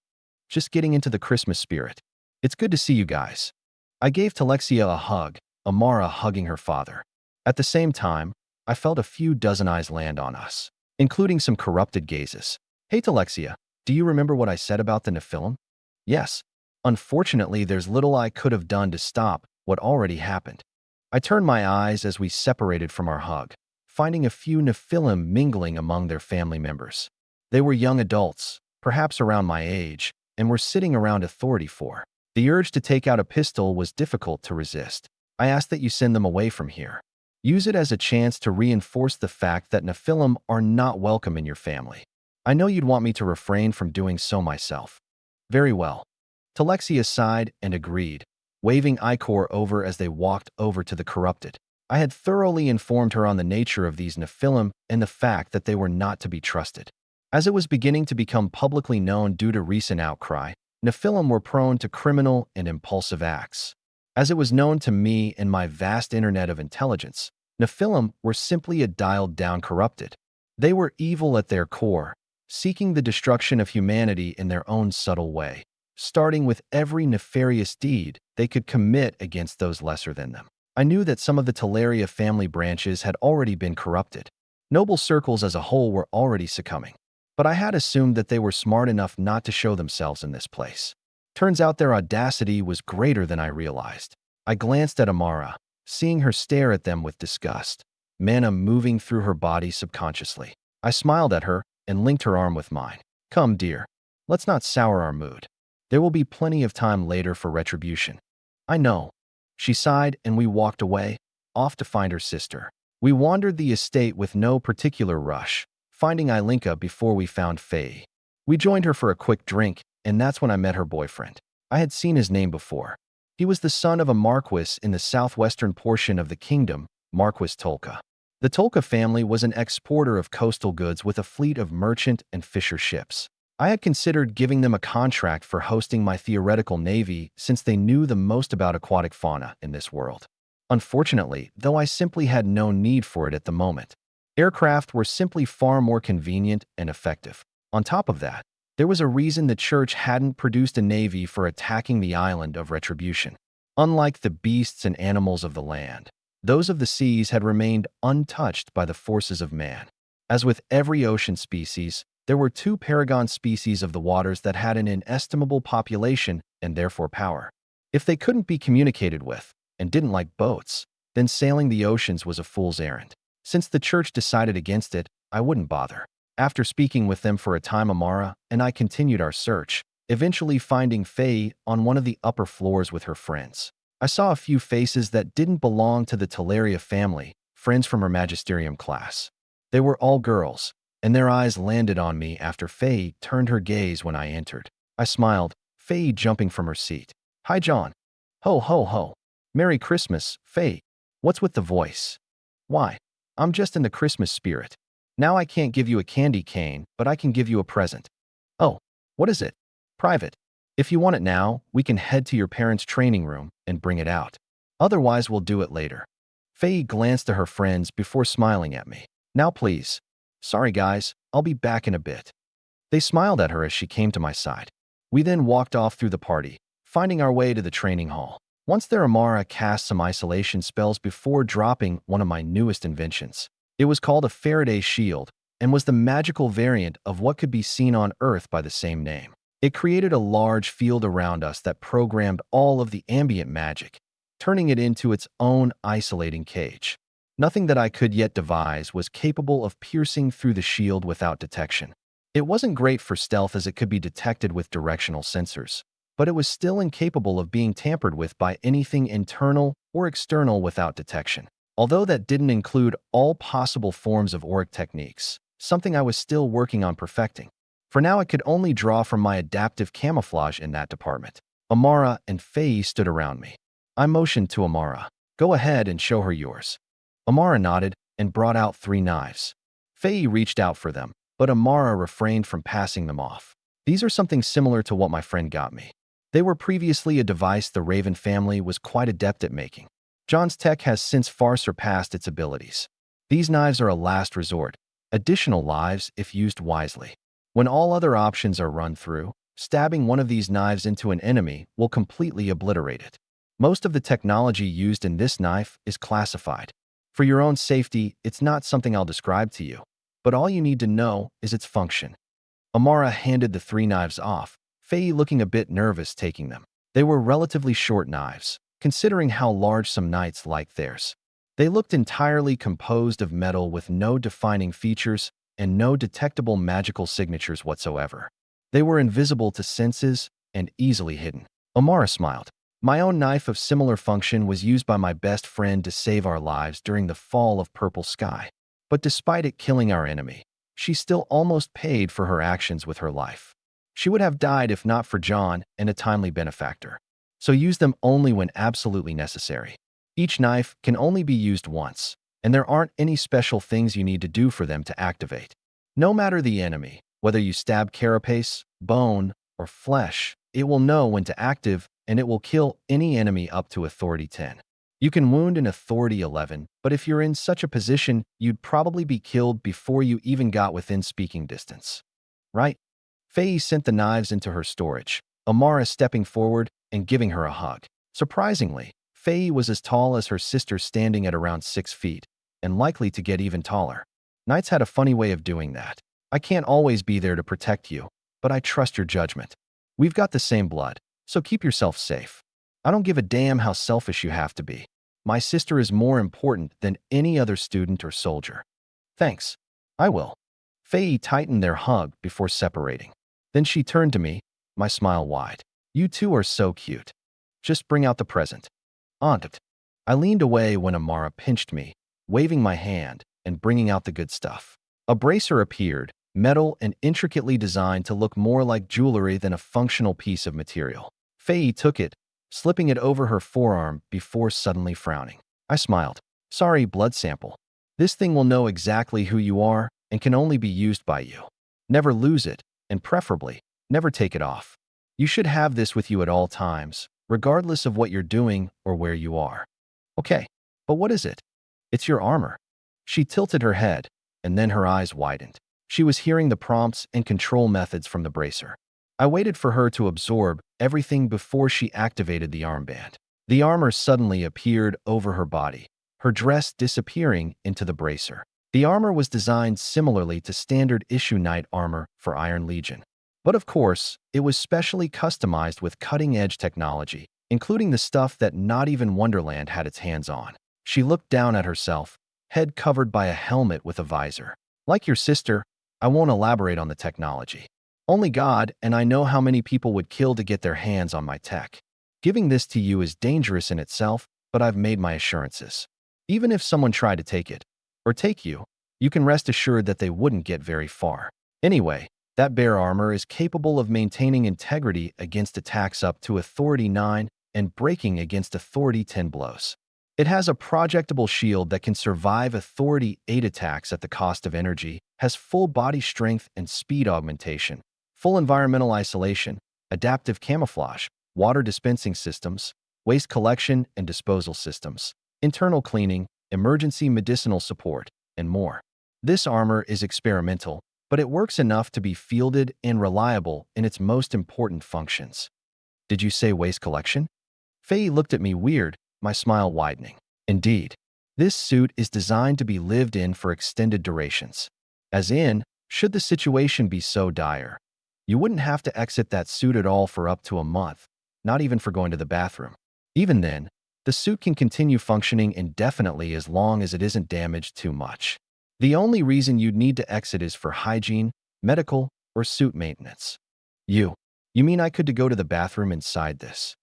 Just getting into the Christmas spirit. It's good to see you guys. I gave Talexia a hug, Amara hugging her father. At the same time, I felt a few dozen eyes land on us, including some corrupted gazes. Hey Talexia, Do you remember what I said about the Nephilim? Yes. Unfortunately, there's little I could have done to stop what already happened. I turned my eyes as we separated from our hug, finding a few Nephilim mingling among their family members. They were young adults, perhaps around my age, and were sitting around Authority 4. The urge to take out a pistol was difficult to resist. I ask that you send them away from here. Use it as a chance to reinforce the fact that Nephilim are not welcome in your family. I know you'd want me to refrain from doing so myself. Very well. Talexia sighed and agreed, waving Ikor over as they walked over to the corrupted. I had thoroughly informed her on the nature of these Nephilim and the fact that they were not to be trusted. As it was beginning to become publicly known due to recent outcry, Nephilim were prone to criminal and impulsive acts. As it was known to me and my vast internet of intelligence, Nephilim were simply a dialed-down corrupted. They were evil at their core, seeking the destruction of humanity in their own subtle way, starting with every nefarious deed they could commit against those lesser than them. I knew that some of the Teleria family branches had already been corrupted. Noble circles as a whole were already succumbing. But I had assumed that they were smart enough not to show themselves in this place. Turns out their audacity was greater than I realized. I glanced at Amara, seeing her stare at them with disgust, mana moving through her body subconsciously. I smiled at her and linked her arm with mine. Come, dear. Let's not sour our mood. There will be plenty of time later for retribution. I know. She sighed and we walked away, off to find her sister. We wandered the estate with no particular rush, finding Ilinka before we found Faye. We joined her for a quick drink, and that's when I met her boyfriend. I had seen his name before. He was the son of a marquis in the southwestern portion of the kingdom, Marquis Tolka. The Tolka family was an exporter of coastal goods with a fleet of merchant and fisher ships. I had considered giving them a contract for hosting my theoretical navy since they knew the most about aquatic fauna in this world. Unfortunately, though, I simply had no need for it at the moment. Aircraft were simply far more convenient and effective. On top of that, there was a reason the church hadn't produced a navy for attacking the island of Retribution. Unlike the beasts and animals of the land, those of the seas had remained untouched by the forces of man. As with every ocean species, there were two paragon species of the waters that had an inestimable population and therefore power. If they couldn't be communicated with, and didn't like boats, then sailing the oceans was a fool's errand. Since the church decided against it, I wouldn't bother. After speaking with them for a time, Amara and I continued our search, eventually finding Faye on one of the upper floors with her friends. I saw a few faces that didn't belong to the Teleria family, friends from her magisterium class. They were all girls, and their eyes landed on me after Faye turned her gaze when I entered. I smiled, Faye jumping from her seat. Hi, John. Ho, ho, ho. Merry Christmas, Faye. What's with the voice? Why? I'm just in the Christmas spirit. Now I can't give you a candy cane, but I can give you a present. Oh, what is it? Private. If you want it now, we can head to your parents' training room and bring it out. Otherwise, we'll do it later. Faye glanced to her friends before smiling at me. Now please. Sorry guys, I'll be back in a bit. They smiled at her as she came to my side. We then walked off through the party, finding our way to the training hall. Once there, Amara cast some isolation spells before dropping one of my newest inventions. It was called a Faraday shield and was the magical variant of what could be seen on Earth by the same name. It created a large field around us that programmed all of the ambient magic, turning it into its own isolating cage. Nothing that I could yet devise was capable of piercing through the shield without detection. It wasn't great for stealth as it could be detected with directional sensors, but it was still incapable of being tampered with by anything internal or external without detection. Although that didn't include all possible forms of auric techniques, something I was still working on perfecting. For now, I could only draw from my adaptive camouflage in that department. Amara and Faye stood around me. I motioned to Amara. Go ahead and show her yours. Amara nodded and brought out 3 knives. Faye reached out for them, but Amara refrained from passing them off. These are something similar to what my friend got me. They were previously a device the Raven family was quite adept at making. John's tech has since far surpassed its abilities. These knives are a last resort, additional lives if used wisely. When all other options are run through, stabbing one of these knives into an enemy will completely obliterate it. Most of the technology used in this knife is classified. For your own safety, it's not something I'll describe to you, but all you need to know is its function. Amara handed the 3 knives off, Faye looking a bit nervous taking them. They were relatively short knives, considering how large some knights like theirs. They looked entirely composed of metal with no defining features and no detectable magical signatures whatsoever. They were invisible to senses and easily hidden. Amara smiled. My own knife of similar function was used by my best friend to save our lives during the fall of Purple Sky. But despite it killing our enemy, she still almost paid for her actions with her life. She would have died if not for John and a timely benefactor. So use them only when absolutely necessary. Each knife can only be used once, and there aren't any special things you need to do for them to activate. No matter the enemy, whether you stab carapace, bone, or flesh, it will know when to active and it will kill any enemy up to Authority 10. You can wound an Authority 11, but if you're in such a position, you'd probably be killed before you even got within speaking distance. Right? Faye sent the knives into her storage, Amara stepping forward and giving her a hug. Surprisingly, Faye was as tall as her sister, standing at around 6 feet, and likely to get even taller. Knights had a funny way of doing that. I can't always be there to protect you, but I trust your judgment. We've got the same blood, so keep yourself safe. I don't give a damn how selfish you have to be. My sister is more important than any other student or soldier. Thanks. I will. Faye tightened their hug before separating. Then she turned to me, my smile wide. You two are so cute. Just bring out the present. Aunt. I leaned away when Amara pinched me, waving my hand and bringing out the good stuff. A bracer appeared, metal and intricately designed to look more like jewelry than a functional piece of material. Faye took it, slipping it over her forearm before suddenly frowning. I smiled. Sorry, blood sample. This thing will know exactly who you are and can only be used by you. Never lose it, and preferably, never take it off. You should have this with you at all times, regardless of what you're doing or where you are. Okay, but what is it? It's your armor. She tilted her head, and then her eyes widened. She was hearing the prompts and control methods from the bracer. I waited for her to absorb everything before she activated the armband. The armor suddenly appeared over her body, her dress disappearing into the bracer. The armor was designed similarly to standard issue knight armor for Iron Legion. But of course, it was specially customized with cutting-edge technology, including the stuff that not even Wonderland had its hands on. She looked down at herself, head covered by a helmet with a visor. Like your sister, I won't elaborate on the technology. Only God and I know how many people would kill to get their hands on my tech. Giving this to you is dangerous in itself, but I've made my assurances. Even if someone tried to take it, or take you, you can rest assured that they wouldn't get very far. Anyway, that bear armor is capable of maintaining integrity against attacks up to Authority 9 and breaking against Authority 10 blows. It has a projectable shield that can survive Authority 8 attacks at the cost of energy, has full body strength and speed augmentation, full environmental isolation, adaptive camouflage, water dispensing systems, waste collection and disposal systems, internal cleaning, emergency medicinal support, and more. This armor is experimental, but it works enough to be fielded and reliable in its most important functions. Did you say waste collection? Faye looked at me weird, my smile widening. Indeed, this suit is designed to be lived in for extended durations. As in, should the situation be so dire, you wouldn't have to exit that suit at all for up to a month, not even for going to the bathroom. Even then, the suit can continue functioning indefinitely as long as it isn't damaged too much. The only reason you'd need to exit is for hygiene, medical, or suit maintenance. You mean I could go to the bathroom inside this?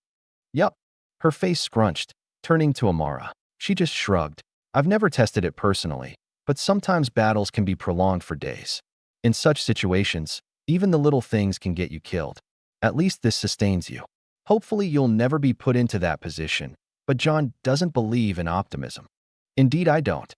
Yup. Her face scrunched, turning to Amara. She just shrugged. I've never tested it personally, but sometimes battles can be prolonged for days. In such situations, even the little things can get you killed. At least this sustains you. Hopefully you'll never be put into that position, but John doesn't believe in optimism. Indeed I don't.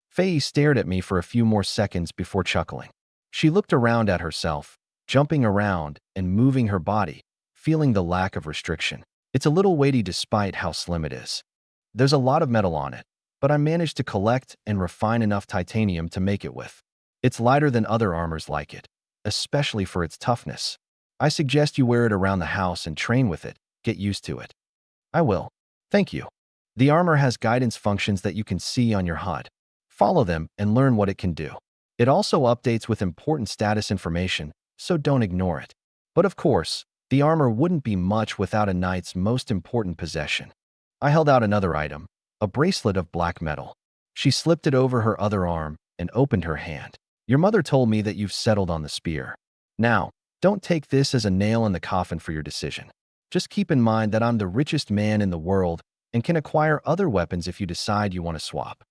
Faye stared at me for a few more seconds before chuckling. She looked around at herself, jumping around and moving her body, feeling the lack of restriction. It's a little weighty despite how slim it is. There's a lot of metal on it, but I managed to collect and refine enough titanium to make it with. It's lighter than other armors like it, especially for its toughness. I suggest you wear it around the house and train with it, get used to it. I will. Thank you. The armor has guidance functions that you can see on your HUD. Follow them and learn what it can do. It also updates with important status information, so don't ignore it. But of course, the armor wouldn't be much without a knight's most important possession. I held out another item, a bracelet of black metal. She slipped it over her other arm and opened her hand. Your mother told me that you've settled on the spear. Now, don't take this as a nail in the coffin for your decision. Just keep in mind that I'm the richest man in the world and can acquire other weapons if you decide you want to swap.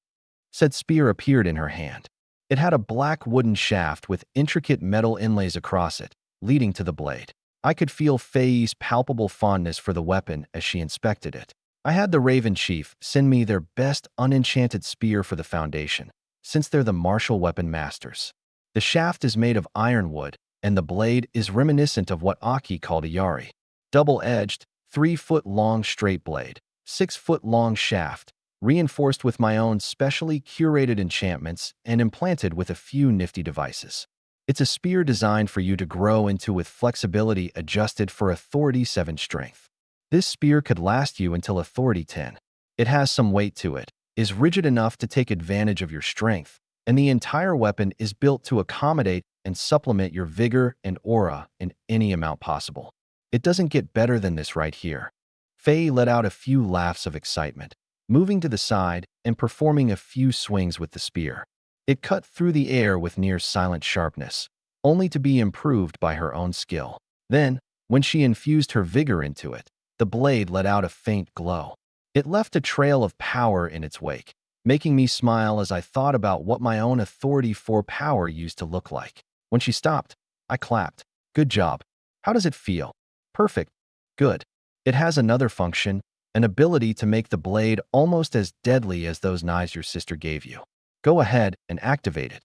Said spear appeared in her hand. It had a black wooden shaft with intricate metal inlays across it, leading to the blade. I could feel Faye's palpable fondness for the weapon as she inspected it. I had the Raven Chief send me their best unenchanted spear for the Foundation, since they're the martial weapon masters. The shaft is made of ironwood, and the blade is reminiscent of what Aki called a yari. Double-edged, 3-foot-long straight blade, 6-foot-long shaft, reinforced with my own specially curated enchantments and implanted with a few nifty devices. It's a spear designed for you to grow into with flexibility adjusted for Authority 7 strength. This spear could last you until Authority 10. It has some weight to it, is rigid enough to take advantage of your strength, and the entire weapon is built to accommodate and supplement your vigor and aura in any amount possible. It doesn't get better than this right here. Faye let out a few laughs of excitement, moving to the side and performing a few swings with the spear. It cut through the air with near silent sharpness, only to be improved by her own skill. Then, when she infused her vigor into it, the blade let out a faint glow. It left a trail of power in its wake, making me smile as I thought about what my own Authority 4 power used to look like. When she stopped, I clapped. Good job. How does it feel? Perfect. Good. It has another function, an ability to make the blade almost as deadly as those knives your sister gave you. Go ahead and activate it.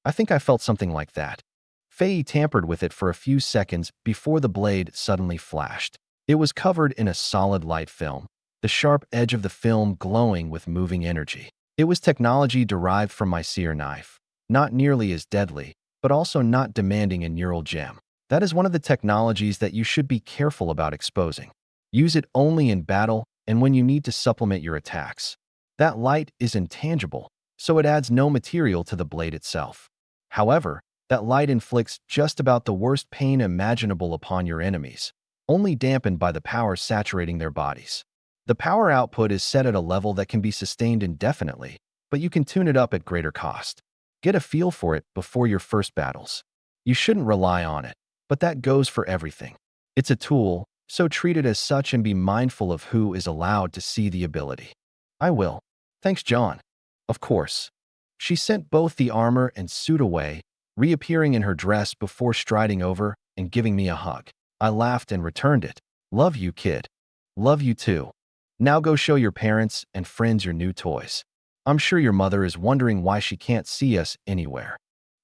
I think I felt something like that. Faye tampered with it for a few seconds before the blade suddenly flashed. It was covered in a solid light film, the sharp edge of the film glowing with moving energy. It was technology derived from my seer knife, not nearly as deadly, but also not demanding a neural gem. That is one of the technologies that you should be careful about exposing. Use it only in battle and when you need to supplement your attacks. That light is intangible, so it adds no material to the blade itself. However, that light inflicts just about the worst pain imaginable upon your enemies, only dampened by the power saturating their bodies. The power output is set at a level that can be sustained indefinitely, but you can tune it up at greater cost. Get a feel for it before your first battles. You shouldn't rely on it, but that goes for everything. It's a tool, so treat it as such and be mindful of who is allowed to see the ability. I will. Thanks, John. Of course. She sent both the armor and suit away, reappearing in her dress before striding over and giving me a hug. I laughed and returned it. Love you, kid. Love you too. Now go show your parents and friends your new toys. I'm sure your mother is wondering why she can't see us anywhere.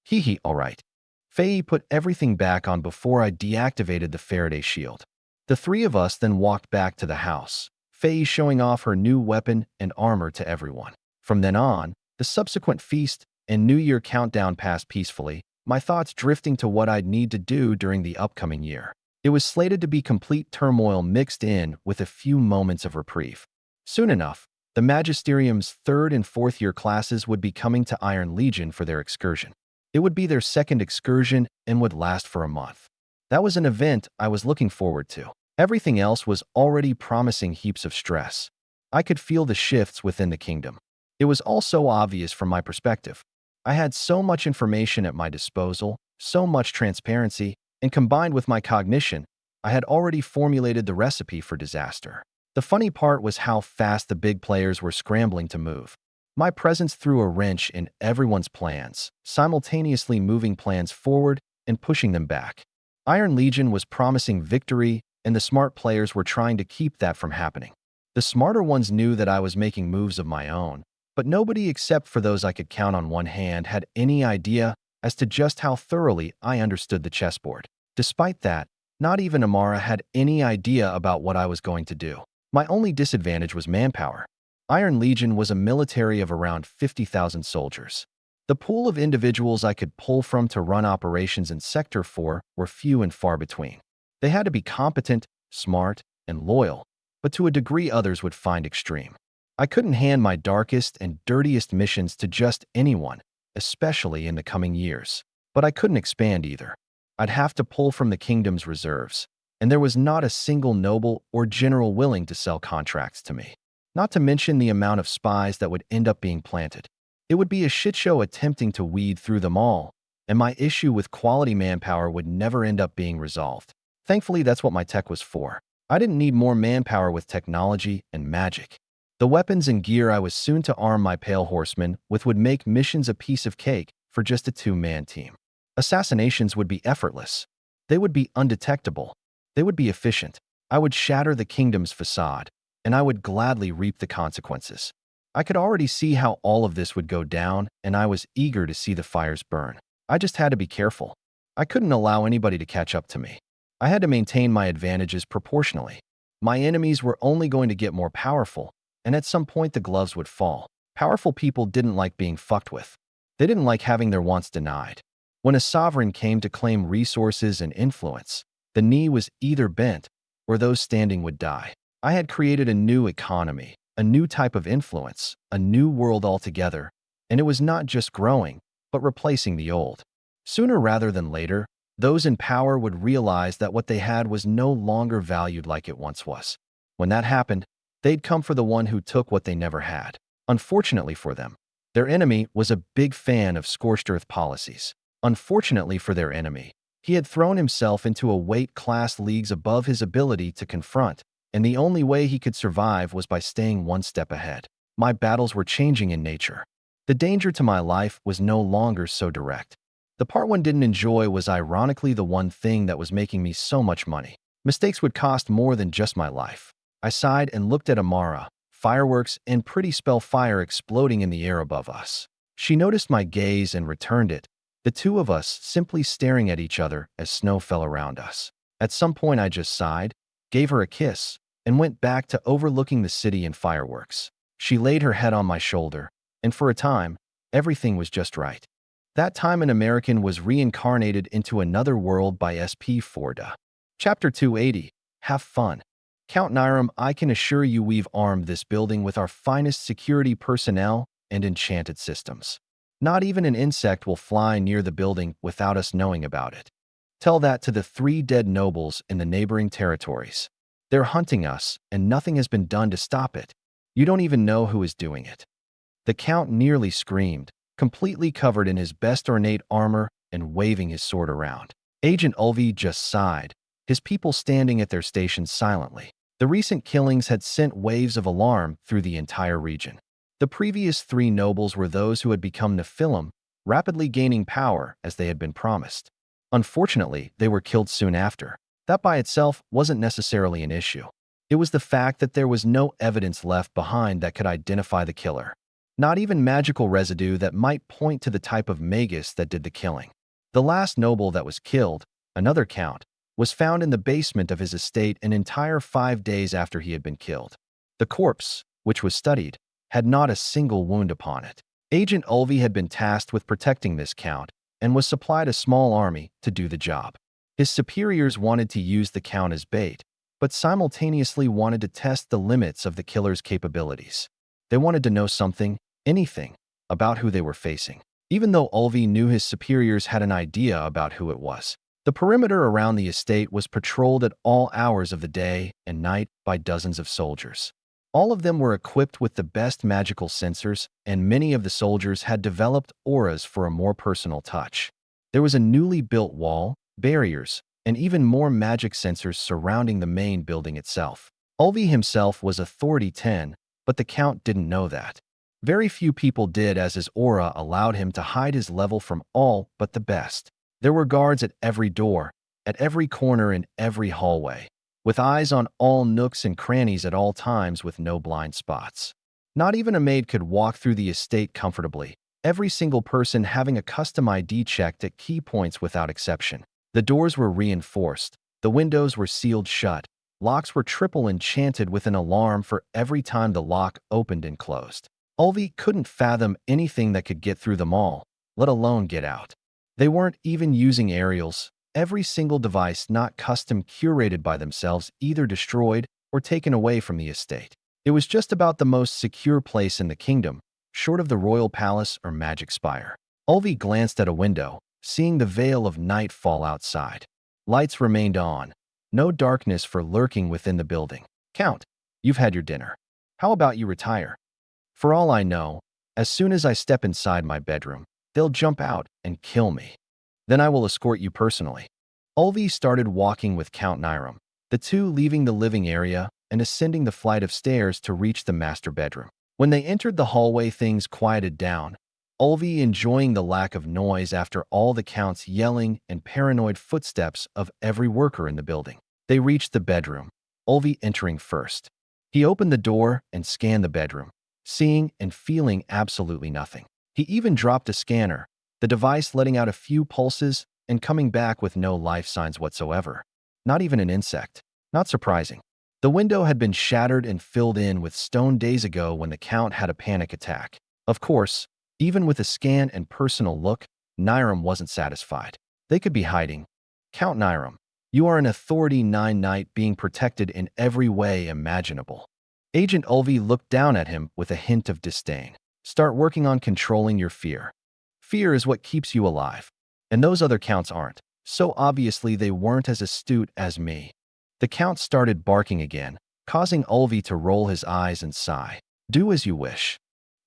Hee hee, all right. Faye put everything back on before I deactivated the Faraday shield. The three of us then walked back to the house, Faye showing off her new weapon and armor to everyone. From then on, the subsequent feast and New Year countdown passed peacefully, my thoughts drifting to what I'd need to do during the upcoming year. It was slated to be complete turmoil mixed in with a few moments of reprieve. Soon enough, the Magisterium's 3rd and 4th year classes would be coming to Iron Legion for their excursion. It would be their second excursion and would last for a month. That was an event I was looking forward to. Everything else was already promising heaps of stress. I could feel the shifts within the kingdom. It was all so obvious from my perspective. I had so much information at my disposal, so much transparency, and combined with my cognition, I had already formulated the recipe for disaster. The funny part was how fast the big players were scrambling to move. My presence threw a wrench in everyone's plans, simultaneously moving plans forward and pushing them back. Iron Legion was promising victory, and the smart players were trying to keep that from happening. The smarter ones knew that I was making moves of my own, but nobody except for those I could count on one hand had any idea as to just how thoroughly I understood the chessboard. Despite that, not even Amara had any idea about what I was going to do. My only disadvantage was manpower. Iron Legion was a military of around 50,000 soldiers. The pool of individuals I could pull from to run operations in Sector 4 were few and far between. They had to be competent, smart, and loyal, but to a degree others would find extreme. I couldn't hand my darkest and dirtiest missions to just anyone, especially in the coming years. But I couldn't expand either. I'd have to pull from the kingdom's reserves, and there was not a single noble or general willing to sell contracts to me. Not to mention the amount of spies that would end up being planted. It would be a shit show attempting to weed through them all, and my issue with quality manpower would never end up being resolved. Thankfully, that's what my tech was for. I didn't need more manpower with technology and magic. The weapons and gear I was soon to arm my Pale Horsemen with would make missions a piece of cake for just a two-man team. Assassinations would be effortless. They would be undetectable. They would be efficient. I would shatter the kingdom's facade, and I would gladly reap the consequences. I could already see how all of this would go down, and I was eager to see the fires burn. I just had to be careful. I couldn't allow anybody to catch up to me. I had to maintain my advantages proportionally. My enemies were only going to get more powerful, and at some point the gloves would fall. Powerful people didn't like being fucked with. They didn't like having their wants denied. When a sovereign came to claim resources and influence, the knee was either bent or those standing would die. I had created a new economy, a new type of influence, a new world altogether, and it was not just growing, but replacing the old. Sooner rather than later, those in power would realize that what they had was no longer valued like it once was. When that happened, they'd come for the one who took what they never had. Unfortunately for them, their enemy was a big fan of scorched earth policies. Unfortunately for their enemy, he had thrown himself into a weight class leagues above his ability to confront, and the only way he could survive was by staying one step ahead. My battles were changing in nature. The danger to my life was no longer so direct. The part one didn't enjoy was ironically the one thing that was making me so much money. Mistakes would cost more than just my life. I sighed and looked at Amara, fireworks and pretty spell fire exploding in the air above us. She noticed my gaze and returned it, the two of us simply staring at each other as snow fell around us. At some point I just sighed, gave her a kiss, and went back to overlooking the city and fireworks. She laid her head on my shoulder, and for a time, everything was just right. That time an American was reincarnated into another world by SP Forda. Chapter 280. Have fun. Count Nyram, I can assure you we've armed this building with our finest security personnel and enchanted systems. Not even an insect will fly near the building without us knowing about it. Tell that to the 3 dead nobles in the neighboring territories. They're hunting us, and nothing has been done to stop it. You don't even know who is doing it. The Count nearly screamed, completely covered in his best ornate armor and waving his sword around. Agent Ulvi just sighed, his people standing at their stations silently. The recent killings had sent waves of alarm through the entire region. The previous 3 nobles were those who had become Nephilim, rapidly gaining power as they had been promised. Unfortunately, they were killed soon after. That by itself wasn't necessarily an issue. It was the fact that there was no evidence left behind that could identify the killer. Not even magical residue that might point to the type of magus that did the killing. The last noble that was killed, another Count, was found in the basement of his estate an entire 5 days after he had been killed. The corpse, which was studied, had not a single wound upon it. Agent Ulvi had been tasked with protecting this Count and was supplied a small army to do the job. His superiors wanted to use the Count as bait, but simultaneously wanted to test the limits of the killer's capabilities. They wanted to know something, anything, about who they were facing. Even though Ulvi knew his superiors had an idea about who it was. The perimeter around the estate was patrolled at all hours of the day and night by dozens of soldiers. All of them were equipped with the best magical sensors, and many of the soldiers had developed auras for a more personal touch. There was a newly built wall, barriers, and even more magic sensors surrounding the main building itself. Ulvi himself was Authority 10, but the Count didn't know that. Very few people did, as his aura allowed him to hide his level from all but the best. There were guards at every door, at every corner in every hallway, with eyes on all nooks and crannies at all times with no blind spots. Not even a maid could walk through the estate comfortably, every single person having a custom ID checked at key points without exception. The doors were reinforced, the windows were sealed shut, locks were triple enchanted with an alarm for every time the lock opened and closed. Ulvi couldn't fathom anything that could get through them all, let alone get out. They weren't even using aerials. Every single device not custom curated by themselves either destroyed or taken away from the estate. It was just about the most secure place in the kingdom, short of the royal palace or magic spire. Ulvi glanced at a window, seeing the veil of night fall outside. Lights remained on. No darkness for lurking within the building. Count, you've had your dinner. How about you retire? For all I know, as soon as I step inside my bedroom, they'll jump out and kill me. Then I will escort you personally. Ulvi started walking with Count Niram, the two leaving the living area and ascending the flight of stairs to reach the master bedroom. When they entered the hallway, things quieted down, Ulvi enjoying the lack of noise after all the Count's yelling and paranoid footsteps of every worker in the building. They reached the bedroom, Ulvi entering first. He opened the door and scanned the bedroom, seeing and feeling absolutely nothing. He even dropped a scanner, the device letting out a few pulses and coming back with no life signs whatsoever. Not even an insect. Not surprising. The window had been shattered and filled in with stone days ago when the Count had a panic attack. Of course, even with a scan and personal look, Niram wasn't satisfied. They could be hiding. Count Niram, you are an Authority 9 Knight being protected in every way imaginable. Agent Ulvi looked down at him with a hint of disdain. Start working on controlling your fear. Fear is what keeps you alive. And those other Counts aren't. So obviously they weren't as astute as me. The Count started barking again, causing Ulvi to roll his eyes and sigh. Do as you wish.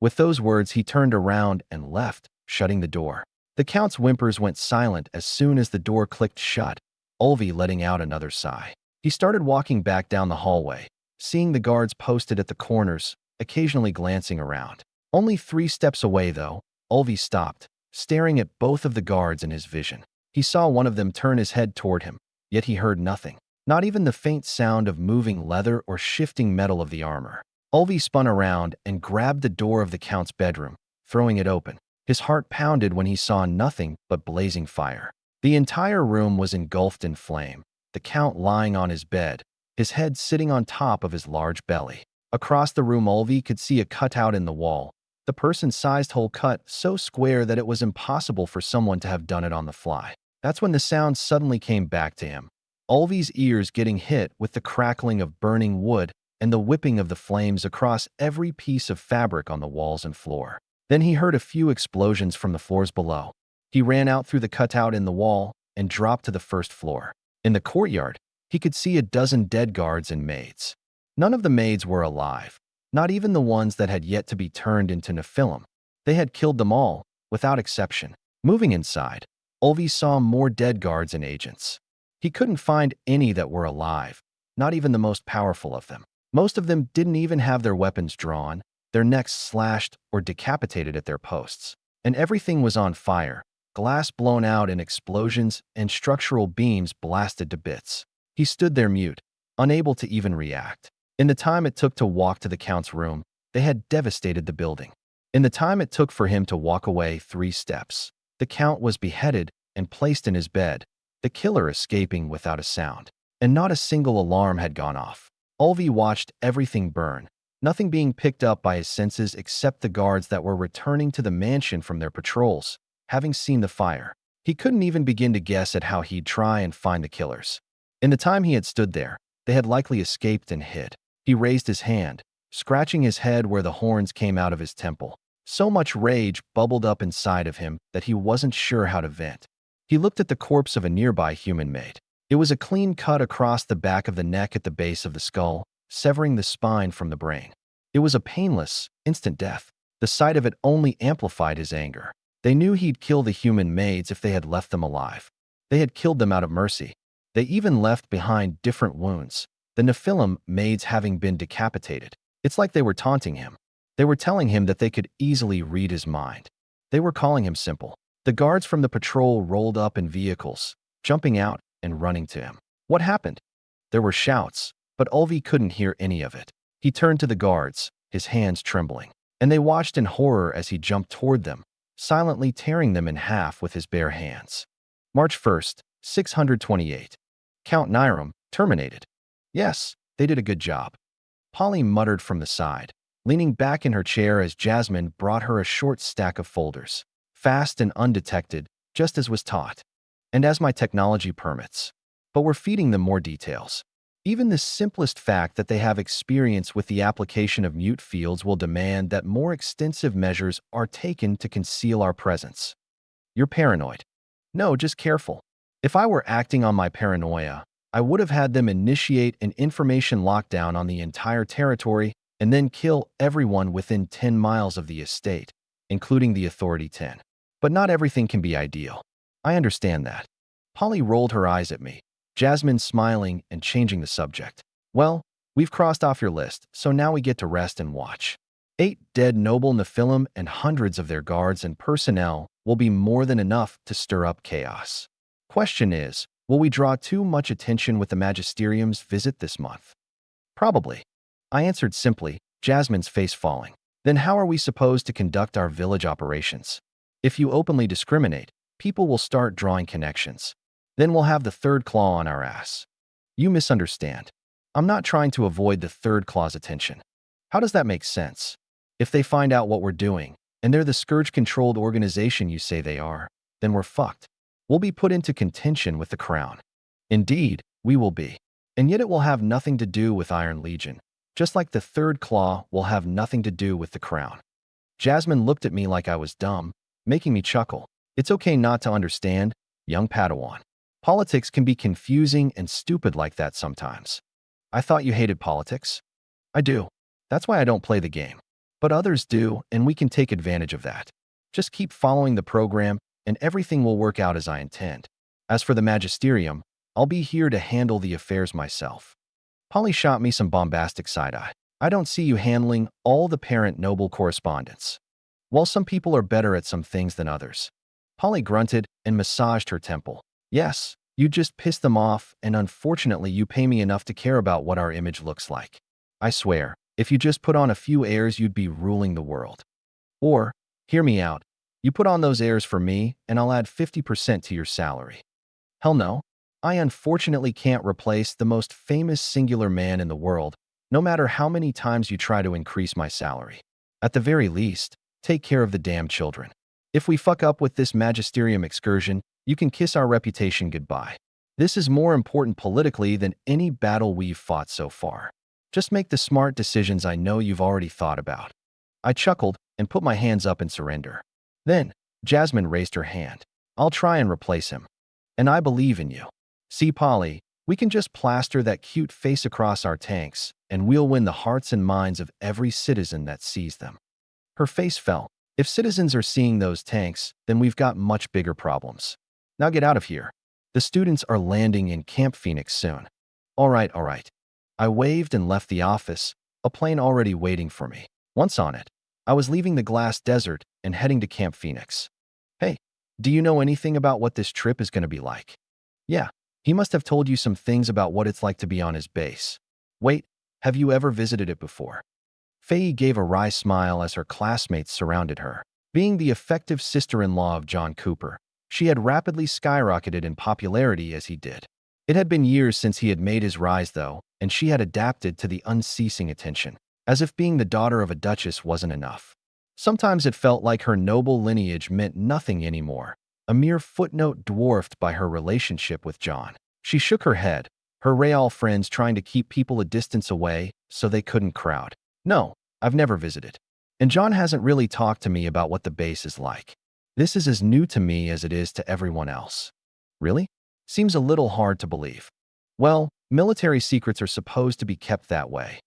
With those words, he turned around and left, shutting the door. The Count's whimpers went silent as soon as the door clicked shut, Ulvi letting out another sigh. He started walking back down the hallway, seeing the guards posted at the corners, occasionally glancing around. Only 3 steps away, though, Ulvi stopped, staring at both of the guards in his vision. He saw one of them turn his head toward him, yet he heard nothing. Not even the faint sound of moving leather or shifting metal of the armor. Ulvi spun around and grabbed the door of the Count's bedroom, throwing it open. His heart pounded when he saw nothing but blazing fire. The entire room was engulfed in flame, the Count lying on his bed, his head sitting on top of his large belly. Across the room, Ulvi could see a cutout in the wall, the person-sized hole cut so square that it was impossible for someone to have done it on the fly. That's when the sound suddenly came back to him. Ulvi's ears getting hit with the crackling of burning wood and the whipping of the flames across every piece of fabric on the walls and floor. Then he heard a few explosions from the floors below. He ran out through the cutout in the wall and dropped to the first floor. In the courtyard, he could see a dozen dead guards and maids. None of the maids were alive, not even the ones that had yet to be turned into Nephilim. They had killed them all, without exception. Moving inside, Ulvi saw more dead guards and agents. He couldn't find any that were alive, not even the most powerful of them. Most of them didn't even have their weapons drawn, their necks slashed or decapitated at their posts. And everything was on fire, glass blown out in explosions and structural beams blasted to bits. He stood there mute, unable to even react. In the time it took to walk to the Count's room, they had devastated the building. In the time it took for him to walk away 3 steps, the Count was beheaded and placed in his bed, the killer escaping without a sound. And not a single alarm had gone off. Ulvi watched everything burn, nothing being picked up by his senses except the guards that were returning to the mansion from their patrols, having seen the fire. He couldn't even begin to guess at how he'd try and find the killers. In the time he had stood there, they had likely escaped and hid. He raised his hand, scratching his head where the horns came out of his temple. So much rage bubbled up inside of him that he wasn't sure how to vent. He looked at the corpse of a nearby human maid. It was a clean cut across the back of the neck at the base of the skull, severing the spine from the brain. It was a painless, instant death. The sight of it only amplified his anger. They knew he'd kill the human maids if they had left them alive. They had killed them out of mercy. They even left behind different wounds, the Nephilim maids having been decapitated. It's like they were taunting him. They were telling him that they could easily read his mind. They were calling him simple. The guards from the patrol rolled up in vehicles, jumping out and running to him. What happened? There were shouts, but Ulvi couldn't hear any of it. He turned to the guards, his hands trembling, and they watched in horror as he jumped toward them, silently tearing them in half with his bare hands. March 1st, 628. Count Niram, terminated. Yes, they did a good job. Polly muttered from the side, leaning back in her chair as Jasmine brought her a short stack of folders, fast and undetected, just as was taught, and as my technology permits. But we're feeding them more details. Even the simplest fact that they have experience with the application of mute fields will demand that more extensive measures are taken to conceal our presence. You're paranoid. No, just careful. If I were acting on my paranoia, I would have had them initiate an information lockdown on the entire territory and then kill everyone within 10 miles of the estate, including the Authority 10. But not everything can be ideal. I understand that. Polly rolled her eyes at me, Jasmine smiling and changing the subject. Well, we've crossed off your list, so now we get to rest and watch. 8 dead noble Nephilim and hundreds of their guards and personnel will be more than enough to stir up chaos. Question is, will we draw too much attention with the Magisterium's visit this month? Probably. I answered simply, Jasmine's face falling. Then how are we supposed to conduct our village operations? If you openly discriminate, people will start drawing connections. Then we'll have the third claw on our ass. You misunderstand. I'm not trying to avoid the third claw's attention. How does that make sense? If they find out what we're doing, and they're the scourge-controlled organization you say they are, then we're fucked. We'll be put into contention with the crown. Indeed, we will be. And yet it will have nothing to do with Iron Legion, just like the third claw will have nothing to do with the crown. Jasmine looked at me like I was dumb, making me chuckle. It's okay not to understand, young Padawan. Politics can be confusing and stupid like that sometimes. I thought you hated politics. I do. That's why I don't play the game. But others do, and we can take advantage of that. Just keep following the program, and everything will work out as I intend. As for the Magisterium, I'll be here to handle the affairs myself. Polly shot me some bombastic side-eye. I don't see you handling all the parent noble correspondence. While some people are better at some things than others. Polly grunted and massaged her temple. Yes, you just pissed them off, and unfortunately you pay me enough to care about what our image looks like. I swear, if you just put on a few airs, you'd be ruling the world. Or, hear me out, you put on those airs for me, and I'll add 50% to your salary. Hell no. I unfortunately can't replace the most famous singular man in the world, no matter how many times you try to increase my salary. At the very least, take care of the damn children. If we fuck up with this Magisterium excursion, you can kiss our reputation goodbye. This is more important politically than any battle we've fought so far. Just make the smart decisions I know you've already thought about. I chuckled and put my hands up in surrender. Then, Jasmine raised her hand. I'll try and replace him. And I believe in you. See, Polly, we can just plaster that cute face across our tanks, and we'll win the hearts and minds of every citizen that sees them. Her face fell. If citizens are seeing those tanks, then we've got much bigger problems. Now get out of here. The students are landing in Camp Phoenix soon. All right. I waved and left the office, a plane already waiting for me. Once on it, I was leaving the glass desert and heading to Camp Phoenix. Hey, do you know anything about what this trip is going to be like? Yeah, he must have told you some things about what it's like to be on his base. Wait, have you ever visited it before? Faye gave a wry smile as her classmates surrounded her. Being the effective sister-in-law of John Cooper, she had rapidly skyrocketed in popularity as he did. It had been years since he had made his rise, though, and she had adapted to the unceasing attention, as if being the daughter of a duchess wasn't enough. Sometimes it felt like her noble lineage meant nothing anymore, a mere footnote dwarfed by her relationship with John. She shook her head, her Real friends trying to keep people a distance away so they couldn't crowd. No, I've never visited. And John hasn't really talked to me about what the base is like. This is as new to me as it is to everyone else. Really? Seems a little hard to believe. Well, military secrets are supposed to be kept that way.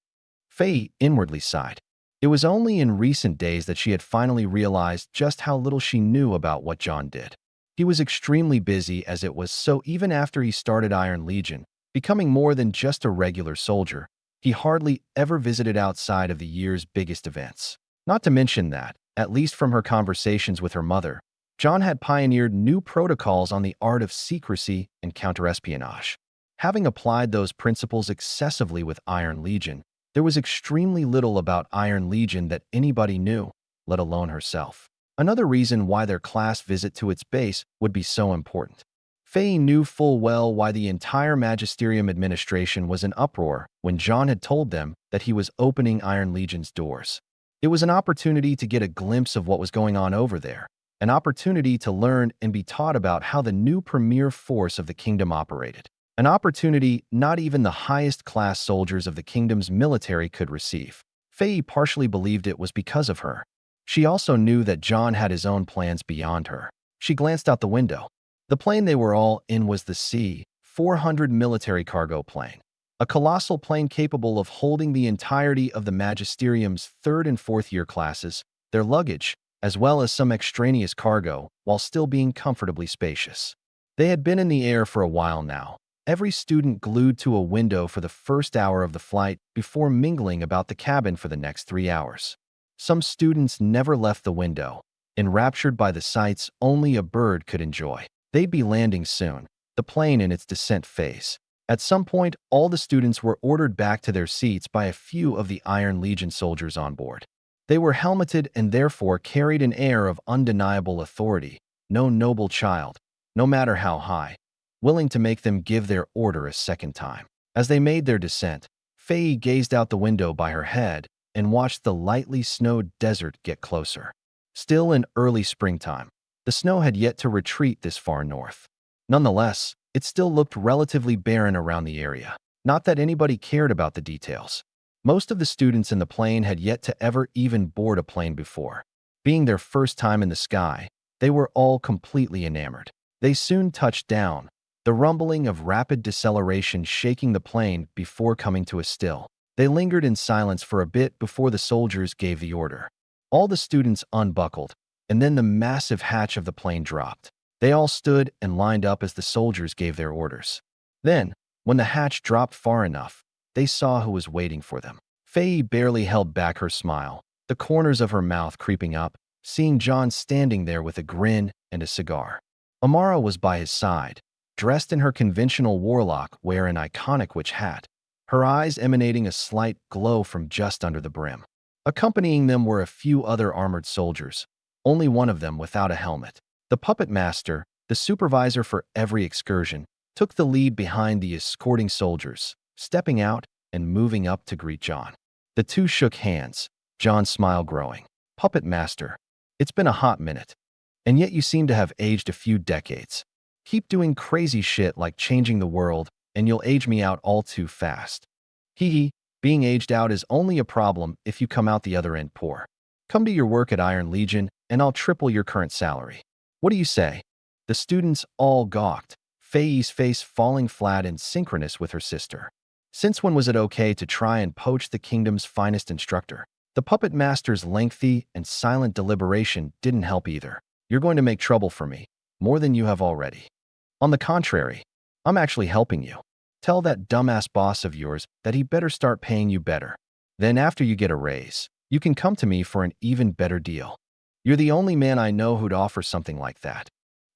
Faye inwardly sighed. It was only in recent days that she had finally realized just how little she knew about what John did. He was extremely busy as it was, so even after he started Iron Legion, becoming more than just a regular soldier, he hardly ever visited outside of the year's biggest events. Not to mention that, at least from her conversations with her mother, John had pioneered new protocols on the art of secrecy and counterespionage. Having applied those principles excessively with Iron Legion, there was extremely little about Iron Legion that anybody knew, let alone herself. Another reason why their class visit to its base would be so important. Faye knew full well why the entire Magisterium administration was in uproar when John had told them that he was opening Iron Legion's doors. It was an opportunity to get a glimpse of what was going on over there, an opportunity to learn and be taught about how the new premier force of the kingdom operated, an opportunity not even the highest class soldiers of the kingdom's military could receive. Faye partially believed it was because of her. She also knew that John had his own plans beyond her. She glanced out the window. The plane they were all in was the C-400 military cargo plane, a colossal plane capable of holding the entirety of the Magisterium's third and fourth year classes, their luggage, as well as some extraneous cargo, while still being comfortably spacious. They had been in the air for a while now, every student glued to a window for the first hour of the flight before mingling about the cabin for the next 3 hours. Some students never left the window, enraptured by the sights only a bird could enjoy. They'd be landing soon, the plane in its descent phase. At some point, all the students were ordered back to their seats by a few of the Iron Legion soldiers on board. They were helmeted and therefore carried an air of undeniable authority, no noble child, no matter how high, willing to make them give their order a second time. As they made their descent, Faye gazed out the window by her head and watched the lightly snowed desert get closer. Still in early springtime, the snow had yet to retreat this far north. Nonetheless, it still looked relatively barren around the area. Not that anybody cared about the details. Most of the students in the plane had yet to ever even board a plane before. Being their first time in the sky, they were all completely enamored. They soon touched down, the rumbling of rapid deceleration shaking the plane before coming to a still. They lingered in silence for a bit before the soldiers gave the order. All the students unbuckled, and then the massive hatch of the plane dropped. They all stood and lined up as the soldiers gave their orders. Then, when the hatch dropped far enough, they saw who was waiting for them. Faye barely held back her smile, the corners of her mouth creeping up, seeing John standing there with a grin and a cigar. Amara was by his side, dressed in her conventional warlock wear an iconic witch hat, her eyes emanating a slight glow from just under the brim. Accompanying them were a few other armored soldiers, only one of them without a helmet. The puppet master, the supervisor for every excursion, took the lead behind the escorting soldiers, stepping out and moving up to greet John. The two shook hands, John's smile growing. "Puppet master, it's been a hot minute, and yet you seem to have aged a few decades. Keep doing crazy shit like changing the world, and you'll age me out all too fast. Hee hee, being aged out is only a problem if you come out the other end poor. Come to your work at Iron Legion, and I'll triple your current salary. What do you say?" The students all gawked, Faye's face falling flat and synchronous with her sister. Since when was it okay to try and poach the kingdom's finest instructor? The puppet master's lengthy and silent deliberation didn't help either. "You're going to make trouble for me, more than you have already. On the contrary, I'm actually helping you. Tell that dumbass boss of yours that he better start paying you better. Then after you get a raise, you can come to me for an even better deal. You're the only man I know who'd offer something like that.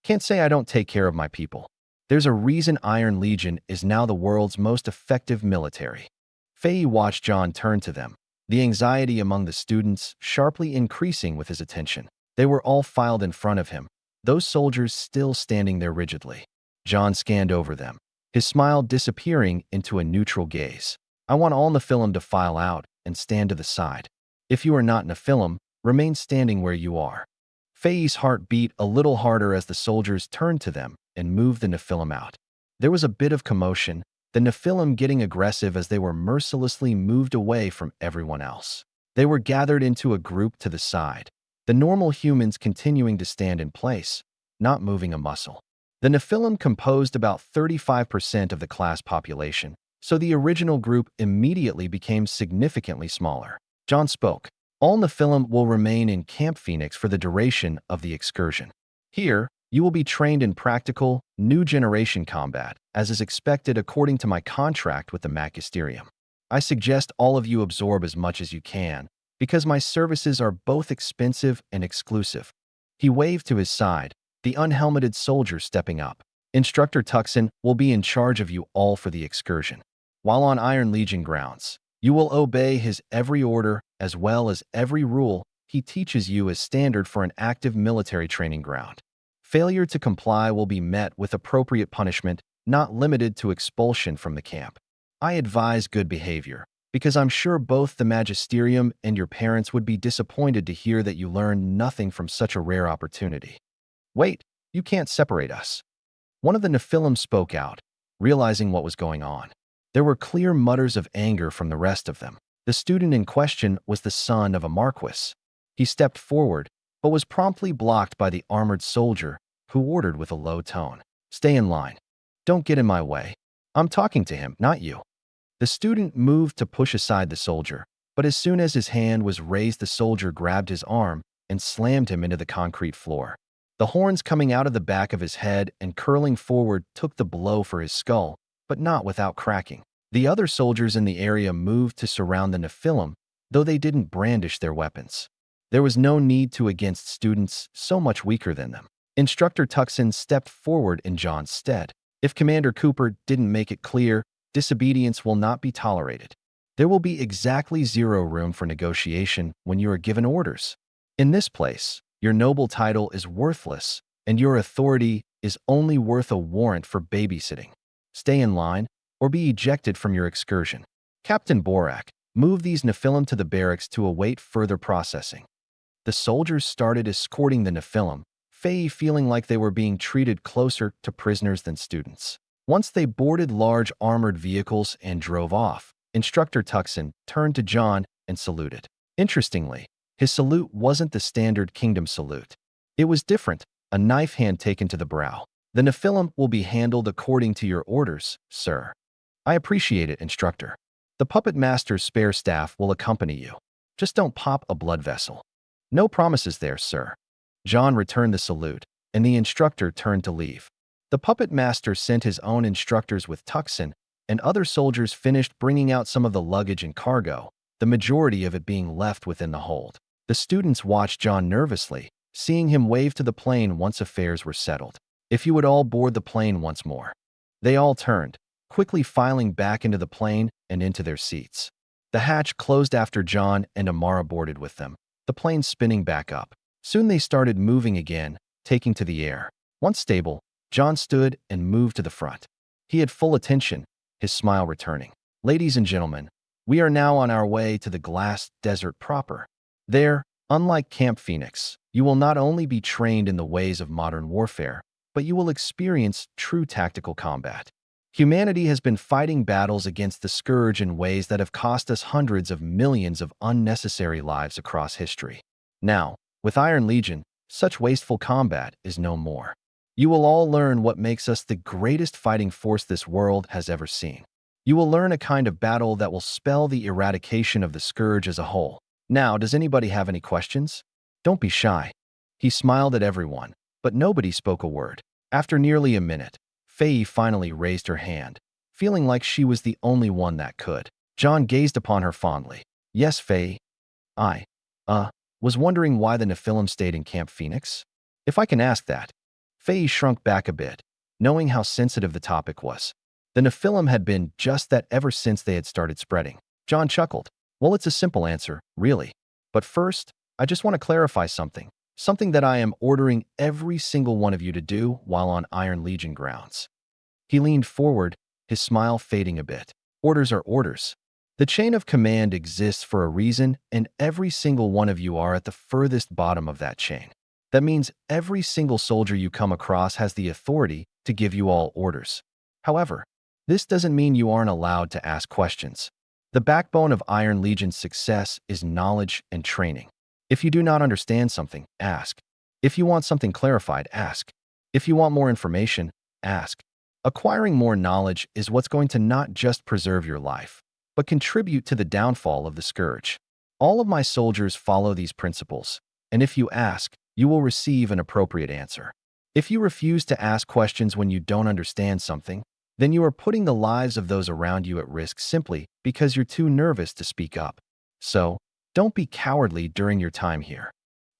Can't say I don't take care of my people. There's a reason Iron Legion is now the world's most effective military." Faye watched John turn to them, the anxiety among the students sharply increasing with his attention. They were all filed in front of him, those soldiers still standing there rigidly. John scanned over them, his smile disappearing into a neutral gaze. "I want all Nephilim to file out and stand to the side. If you are not Nephilim, remain standing where you are." Faye's heart beat a little harder as the soldiers turned to them and moved the Nephilim out. There was a bit of commotion, the Nephilim getting aggressive as they were mercilessly moved away from everyone else. They were gathered into a group to the side, the normal humans continuing to stand in place, not moving a muscle. The Nephilim composed about 35% of the class population, so the original group immediately became significantly smaller. John spoke. "All Nephilim will remain in Camp Phoenix for the duration of the excursion. Here, you will be trained in practical, new generation combat, as is expected according to my contract with the Magisterium. I suggest all of you absorb as much as you can, because my services are both expensive and exclusive." He waved to his side, the unhelmeted soldier stepping up. "Instructor Tuxin will be in charge of you all for the excursion. While on Iron Legion grounds, you will obey his every order as well as every rule he teaches you as standard for an active military training ground. Failure to comply will be met with appropriate punishment, not limited to expulsion from the camp. I advise good behavior, because I'm sure both the Magisterium and your parents would be disappointed to hear that you learned nothing from such a rare opportunity." "Wait, you can't separate us." One of the Nephilim spoke out, realizing what was going on. There were clear mutters of anger from the rest of them. The student in question was the son of a marquis. He stepped forward, but was promptly blocked by the armored soldier, who ordered with a low tone. Stay in line. Don't get in my way. I'm talking to him, not you. The student moved to push aside the soldier, but as soon as his hand was raised, the soldier grabbed his arm and slammed him into the concrete floor. The horns coming out of the back of his head and curling forward took the blow for his skull, but not without cracking. The other soldiers in the area moved to surround the Nephilim, though they didn't brandish their weapons. There was no need to against students so much weaker than them. Instructor Tuxin stepped forward in John's stead. If Commander Cooper didn't make it clear, disobedience will not be tolerated. There will be exactly zero room for negotiation when you are given orders. In this place, your noble title is worthless, and your authority is only worth a warrant for babysitting. Stay in line, or be ejected from your excursion. Captain Borak, move these Nephilim to the barracks to await further processing. The soldiers started escorting the Nephilim, Faye feeling like they were being treated closer to prisoners than students. Once they boarded large armored vehicles and drove off, Instructor Tuxin turned to John and saluted. Interestingly, his salute wasn't the standard kingdom salute. It was different, a knife hand taken to the brow. The Nephilim will be handled according to your orders, sir. I appreciate it, Instructor. The Puppet Master's spare staff will accompany you. Just don't pop a blood vessel. No promises there, sir. John returned the salute, and the instructor turned to leave. The Puppet Master sent his own instructors with Tuxin, and other soldiers finished bringing out some of the luggage and cargo, the majority of it being left within the hold. The students watched John nervously, seeing him wave to the plane once affairs were settled. If you would all board the plane once more. They all turned, quickly filing back into the plane and into their seats. The hatch closed after John and Amara boarded with them, the plane spinning back up. Soon they started moving again, taking to the air. Once stable, John stood and moved to the front. He had full attention, his smile returning. Ladies and gentlemen, we are now on our way to the glass desert proper. There, unlike Camp Phoenix, you will not only be trained in the ways of modern warfare, but you will experience true tactical combat. Humanity has been fighting battles against the Scourge in ways that have cost us hundreds of millions of unnecessary lives across history. Now, with Iron Legion, such wasteful combat is no more. You will all learn what makes us the greatest fighting force this world has ever seen. You will learn a kind of battle that will spell the eradication of the Scourge as a whole. Now, does anybody have any questions? Don't be shy. He smiled at everyone, but nobody spoke a word. After nearly a minute, Faye finally raised her hand, feeling like she was the only one that could. John gazed upon her fondly. Yes, Faye. I was wondering why the Nephilim stayed in Camp Phoenix. If I can ask that. Faye shrunk back a bit, knowing how sensitive the topic was. The Nephilim had been just that ever since they had started spreading. John chuckled. Well, it's a simple answer, really. But first, I just want to clarify something. Something that I am ordering every single one of you to do while on Iron Legion grounds. He leaned forward, his smile fading a bit. Orders are orders. The chain of command exists for a reason, and every single one of you are at the furthest bottom of that chain. That means every single soldier you come across has the authority to give you all orders. However, this doesn't mean you aren't allowed to ask questions. The backbone of Iron Legion's success is knowledge and training. If you do not understand something, ask. If you want something clarified, ask. If you want more information, ask. Acquiring more knowledge is what's going to not just preserve your life, but contribute to the downfall of the Scourge. All of my soldiers follow these principles, and if you ask, you will receive an appropriate answer. If you refuse to ask questions when you don't understand something, then you are putting the lives of those around you at risk simply because you're too nervous to speak up. So, don't be cowardly during your time here.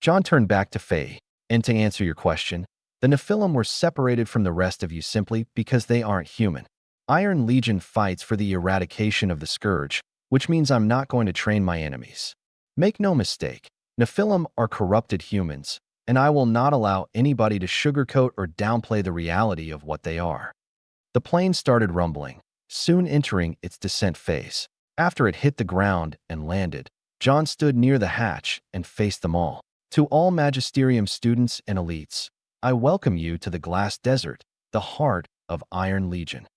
John turned back to Faye, and to answer your question, the Nephilim were separated from the rest of you simply because they aren't human. Iron Legion fights for the eradication of the Scourge, which means I'm not going to train my enemies. Make no mistake, Nephilim are corrupted humans, and I will not allow anybody to sugarcoat or downplay the reality of what they are. The plane started rumbling, soon entering its descent phase. After it hit the ground and landed, John stood near the hatch and faced them all. To all Magisterium students and elites, I welcome you to the Glass Desert, the heart of Iron Legion.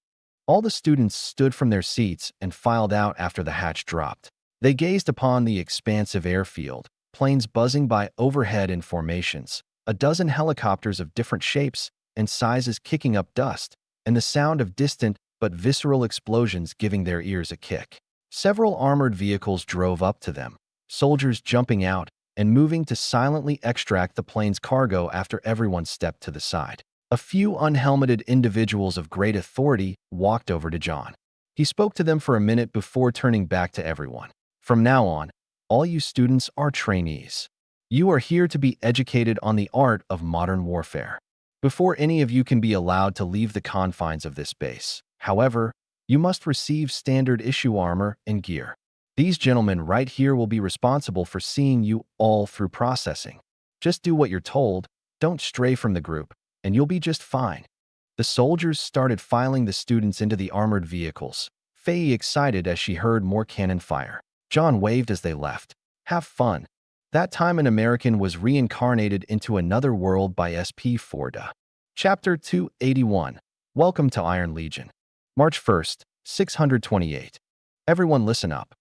All the students stood from their seats and filed out after the hatch dropped. They gazed upon the expansive airfield, planes buzzing by overhead in formations, a dozen helicopters of different shapes and sizes kicking up dust, and the sound of distant but visceral explosions giving their ears a kick. Several armored vehicles drove up to them, soldiers jumping out and moving to silently extract the plane's cargo after everyone stepped to the side. A few unhelmeted individuals of great authority walked over to John. He spoke to them for a minute before turning back to everyone. From now on, all you students are trainees. You are here to be educated on the art of modern warfare. Before any of you can be allowed to leave the confines of this base, however, you must receive standard issue armor and gear. These gentlemen right here will be responsible for seeing you all through processing. Just do what you're told, don't stray from the group, and you'll be just fine. The soldiers started filing the students into the armored vehicles, Faye excited as she heard more cannon fire. John waved as they left. Have fun. That time an American was reincarnated into another world by SP Forda. Chapter 281. Welcome to Iron Legion. March 1st, 628. Everyone listen up.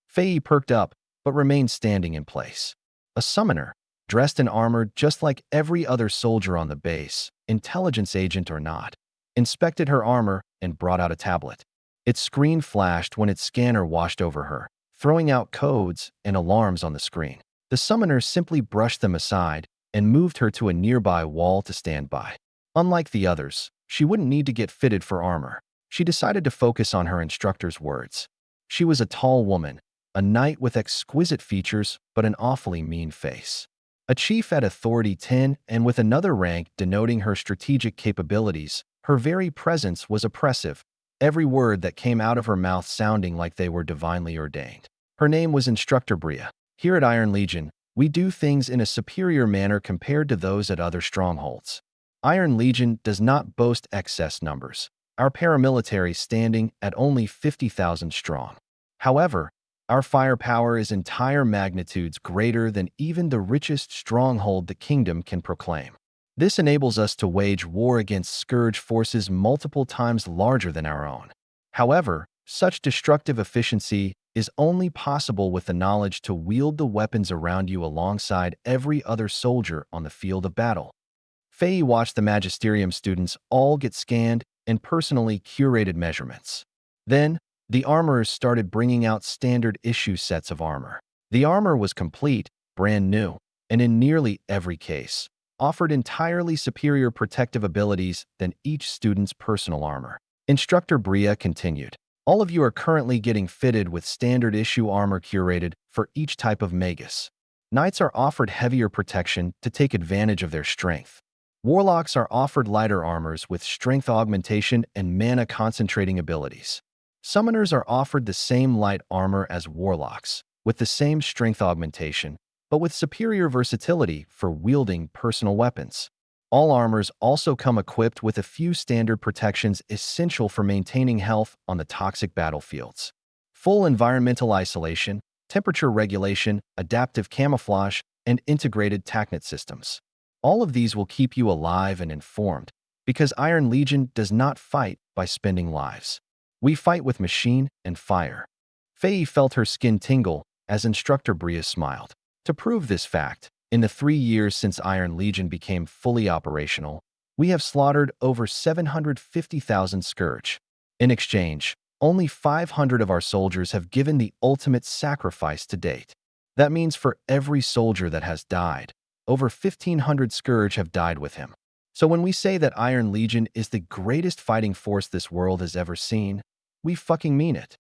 Faye perked up, but remained standing in place. A summoner, dressed in armor just like every other soldier on the base, intelligence agent or not, inspected her armor and brought out a tablet. Its screen flashed when its scanner washed over her, throwing out codes and alarms on the screen. The summoner simply brushed them aside and moved her to a nearby wall to stand by. Unlike the others, she wouldn't need to get fitted for armor. She decided to focus on her instructor's words. She was a tall woman, a knight with exquisite features but an awfully mean face. A chief at Authority 10 and with another rank denoting her strategic capabilities, her very presence was oppressive, every word that came out of her mouth sounding like they were divinely ordained. Her name was Instructor Bria. Here at Iron Legion, we do things in a superior manner compared to those at other strongholds. Iron Legion does not boast excess numbers, our paramilitary standing at only 50,000 strong. However, our firepower is entire magnitudes greater than even the richest stronghold the kingdom can proclaim. This enables us to wage war against Scourge forces multiple times larger than our own. However, such destructive efficiency is only possible with the knowledge to wield the weapons around you alongside every other soldier on the field of battle. Faye watched the Magisterium students all get scanned and personally curated measurements. Then, the armorers started bringing out standard issue sets of armor. The armor was complete, brand new, and in nearly every case, offered entirely superior protective abilities than each student's personal armor. Instructor Bria continued. All of you are currently getting fitted with standard issue armor curated for each type of magus. Knights are offered heavier protection to take advantage of their strength. Warlocks are offered lighter armors with strength augmentation and mana concentrating abilities. Summoners are offered the same light armor as warlocks, with the same strength augmentation, but with superior versatility for wielding personal weapons. All armors also come equipped with a few standard protections essential for maintaining health on the toxic battlefields. Full environmental isolation, temperature regulation, adaptive camouflage, and integrated tacnet systems. All of these will keep you alive and informed, because Iron Legion does not fight by spending lives. We fight with machine and fire. Faye felt her skin tingle as Instructor Bria smiled. To prove this fact, in the 3 years since Iron Legion became fully operational, we have slaughtered over 750,000 Scourge. In exchange, only 500 of our soldiers have given the ultimate sacrifice to date. That means for every soldier that has died, over 1,500 Scourge have died with him. So when we say that Iron Legion is the greatest fighting force this world has ever seen, we fucking mean it.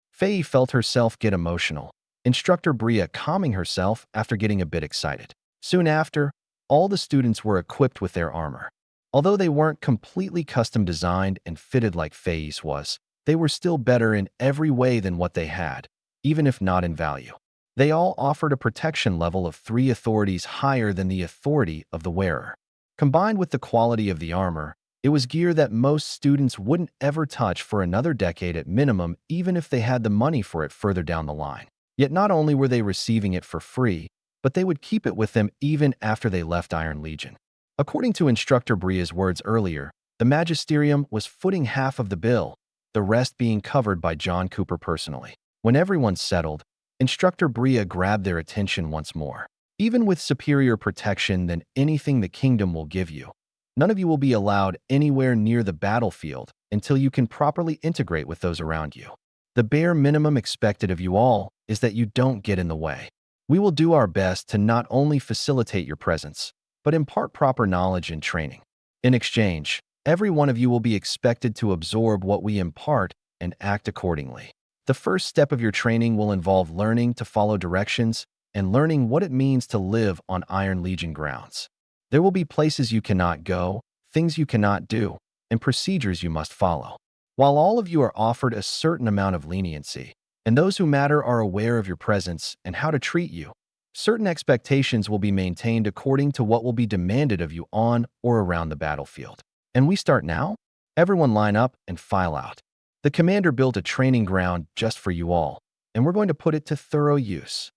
Faye felt herself get emotional, Instructor Bria calming herself after getting a bit excited. Soon after, all the students were equipped with their armor. Although they weren't completely custom designed and fitted like Faye's was, they were still better in every way than what they had, even if not in value. They all offered a protection level of 3 authorities higher than the authority of the wearer. Combined with the quality of the armor, it was gear that most students wouldn't ever touch for another decade at minimum, even if they had the money for it further down the line. Yet not only were they receiving it for free, but they would keep it with them even after they left Iron Legion. According to Instructor Bria's words earlier, the Magisterium was footing half of the bill, the rest being covered by John Cooper personally. When everyone settled, Instructor Bria grabbed their attention once more. Even with superior protection than anything the kingdom will give you, None of you will be allowed anywhere near the battlefield until you can properly integrate with those around you. The bare minimum expected of you all is that you don't get in the way. We will do our best to not only facilitate your presence, but impart proper knowledge and training. In exchange, every one of you will be expected to absorb what we impart and act accordingly. The first step of your training will involve learning to follow directions and learning what it means to live on Iron Legion grounds. There will be places you cannot go, things you cannot do, and procedures you must follow. While all of you are offered a certain amount of leniency, and those who matter are aware of your presence and how to treat you, certain expectations will be maintained according to what will be demanded of you on or around the battlefield. And we start now? Everyone line up and file out. The commander built a training ground just for you all, and we're going to put it to thorough use.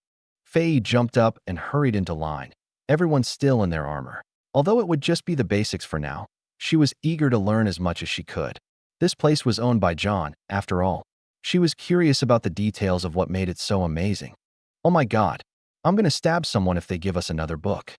Faye jumped up and hurried into line, everyone still in their armor. Although it would just be the basics for now, she was eager to learn as much as she could. This place was owned by John, after all. She was curious about the details of what made it so amazing. Oh my God, I'm going to stab someone if they give us another book.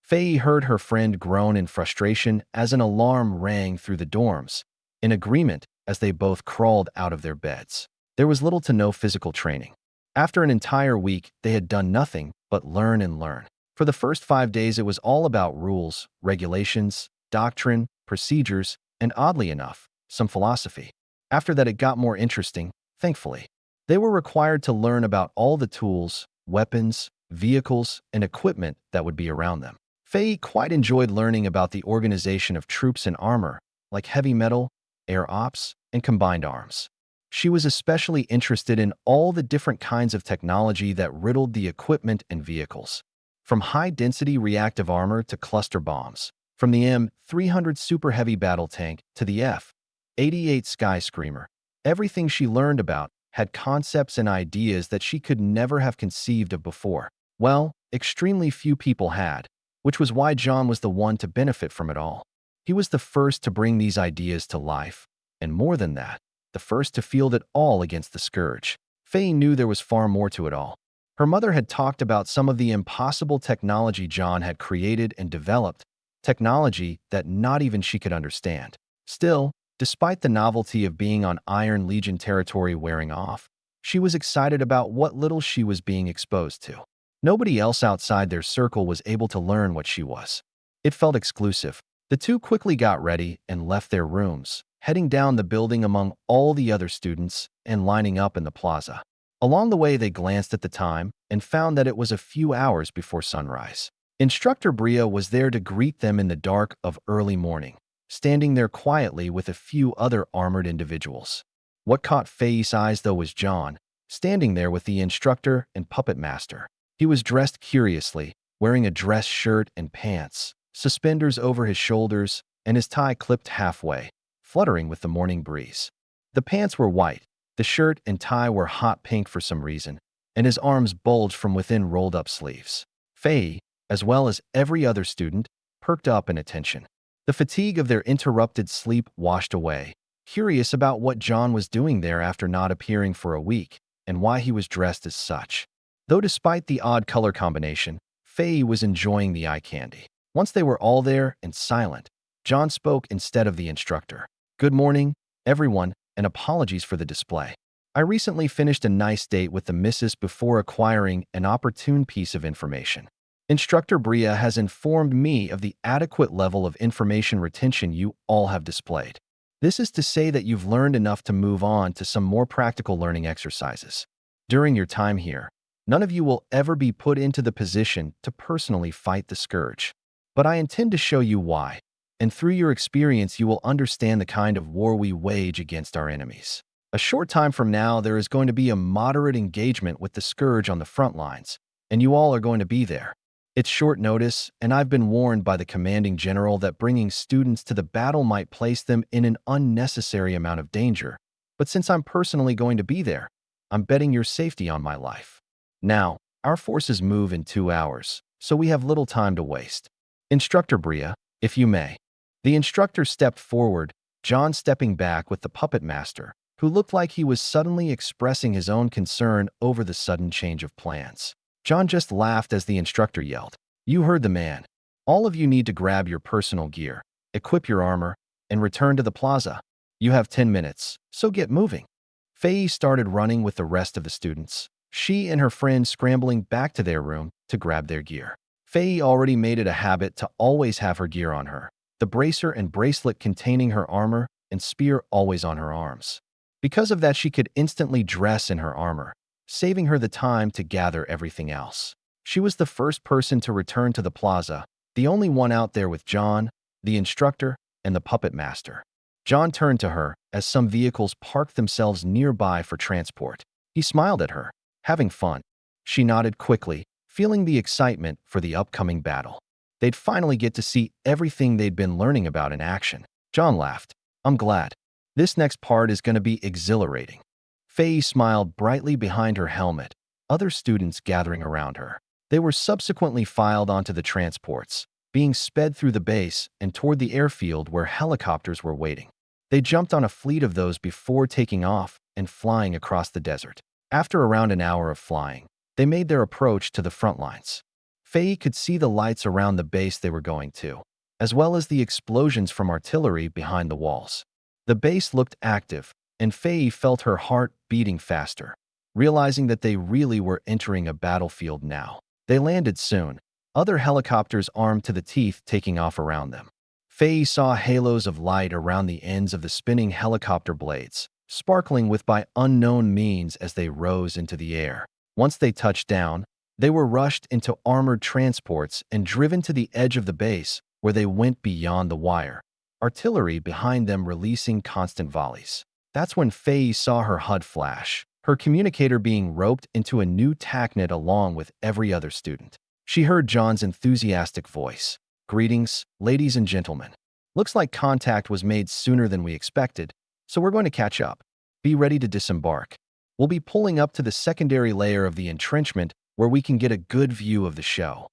Faye heard her friend groan in frustration as an alarm rang through the dorms, in agreement as they both crawled out of their beds. There was little to no physical training. After an entire week, they had done nothing but learn and learn. For the first 5 days, it was all about rules, regulations, doctrine, procedures, and oddly enough, some philosophy. After that, it got more interesting, thankfully. They were required to learn about all the tools, weapons, vehicles, and equipment that would be around them. Faye quite enjoyed learning about the organization of troops and armor, like heavy metal, air ops, and combined arms. She was especially interested in all the different kinds of technology that riddled the equipment and vehicles. From high-density reactive armor to cluster bombs, from the M300 super heavy battle tank to the F-88 Sky Screamer, everything she learned about had concepts and ideas that she could never have conceived of before. Well, extremely few people had, which was why John was the one to benefit from it all. He was the first to bring these ideas to life, and more than that, the first to field it all against the Scourge. Faye knew there was far more to it all. Her mother had talked about some of the impossible technology John had created and developed, technology that not even she could understand. Still, despite the novelty of being on Iron Legion territory wearing off, she was excited about what little she was being exposed to. Nobody else outside their circle was able to learn what she was. It felt exclusive. The two quickly got ready and left their rooms, heading down the building among all the other students and lining up in the plaza. Along the way, they glanced at the time and found that it was a few hours before sunrise. Instructor Bria was there to greet them in the dark of early morning, standing there quietly with a few other armored individuals. What caught Faye's eyes, though, was John, standing there with the instructor and puppet master. He was dressed curiously, wearing a dress shirt and pants, suspenders over his shoulders, and his tie clipped halfway, fluttering with the morning breeze. The pants were white, the shirt and tie were hot pink for some reason, and his arms bulged from within rolled-up sleeves. Faye, as well as every other student, perked up in attention. The fatigue of their interrupted sleep washed away, curious about what John was doing there after not appearing for a week, and why he was dressed as such. Though despite the odd color combination, Faye was enjoying the eye candy. Once they were all there and silent, John spoke instead of the instructor. "Good morning, everyone, and apologies for the display. I recently finished a nice date with the missus before acquiring an opportune piece of information. Instructor Bria has informed me of the adequate level of information retention you all have displayed. This is to say that you've learned enough to move on to some more practical learning exercises. During your time here, none of you will ever be put into the position to personally fight the Scourge. But I intend to show you why, and through your experience you will understand the kind of war we wage against our enemies. A short time from now, there is going to be a moderate engagement with the Scourge on the front lines, and you all are going to be there. It's short notice, and I've been warned by the commanding general that bringing students to the battle might place them in an unnecessary amount of danger. But since I'm personally going to be there, I'm betting your safety on my life. Now, our forces move in 2 hours, so we have little time to waste. Instructor Bria, if you may." The instructor stepped forward, John stepping back with the puppet master, who looked like he was suddenly expressing his own concern over the sudden change of plans. John just laughed as the instructor yelled, "You heard the man. All of you need to grab your personal gear, equip your armor, and return to the plaza. You have 10 minutes, so get moving. Faye started running with the rest of the students, she and her friend scrambling back to their room to grab their gear. Faye already made it a habit to always have her gear on her, the bracer and bracelet containing her armor and spear always on her arms. Because of that, she could instantly dress in her armor, saving her the time to gather everything else. She was the first person to return to the plaza, the only one out there with John, the instructor, and the puppet master. John turned to her as some vehicles parked themselves nearby for transport. He smiled at her, having fun. She nodded quickly, feeling the excitement for the upcoming battle. They'd finally get to see everything they'd been learning about in action. John laughed. I'm glad. This next part is going to be exhilarating. Faye smiled brightly behind her helmet, other students gathering around her. They were subsequently filed onto the transports, being sped through the base and toward the airfield where helicopters were waiting. They jumped on a fleet of those before taking off and flying across the desert. After around an hour of flying, they made their approach to the front lines. Faye could see the lights around the base they were going to, as well as the explosions from artillery behind the walls. The base looked active, and Faye felt her heart beating faster, realizing that they really were entering a battlefield now. They landed soon, other helicopters armed to the teeth taking off around them. Faye saw halos of light around the ends of the spinning helicopter blades, sparkling with by unknown means as they rose into the air. Once they touched down, they were rushed into armored transports and driven to the edge of the base, where they went beyond the wire, artillery behind them releasing constant volleys. That's when Faye saw her HUD flash, her communicator being roped into a new TACnet along with every other student. She heard John's enthusiastic voice. Greetings, ladies and gentlemen. Looks like contact was made sooner than we expected, so we're going to catch up. Be ready to disembark. We'll be pulling up to the secondary layer of the entrenchment where we can get a good view of the show.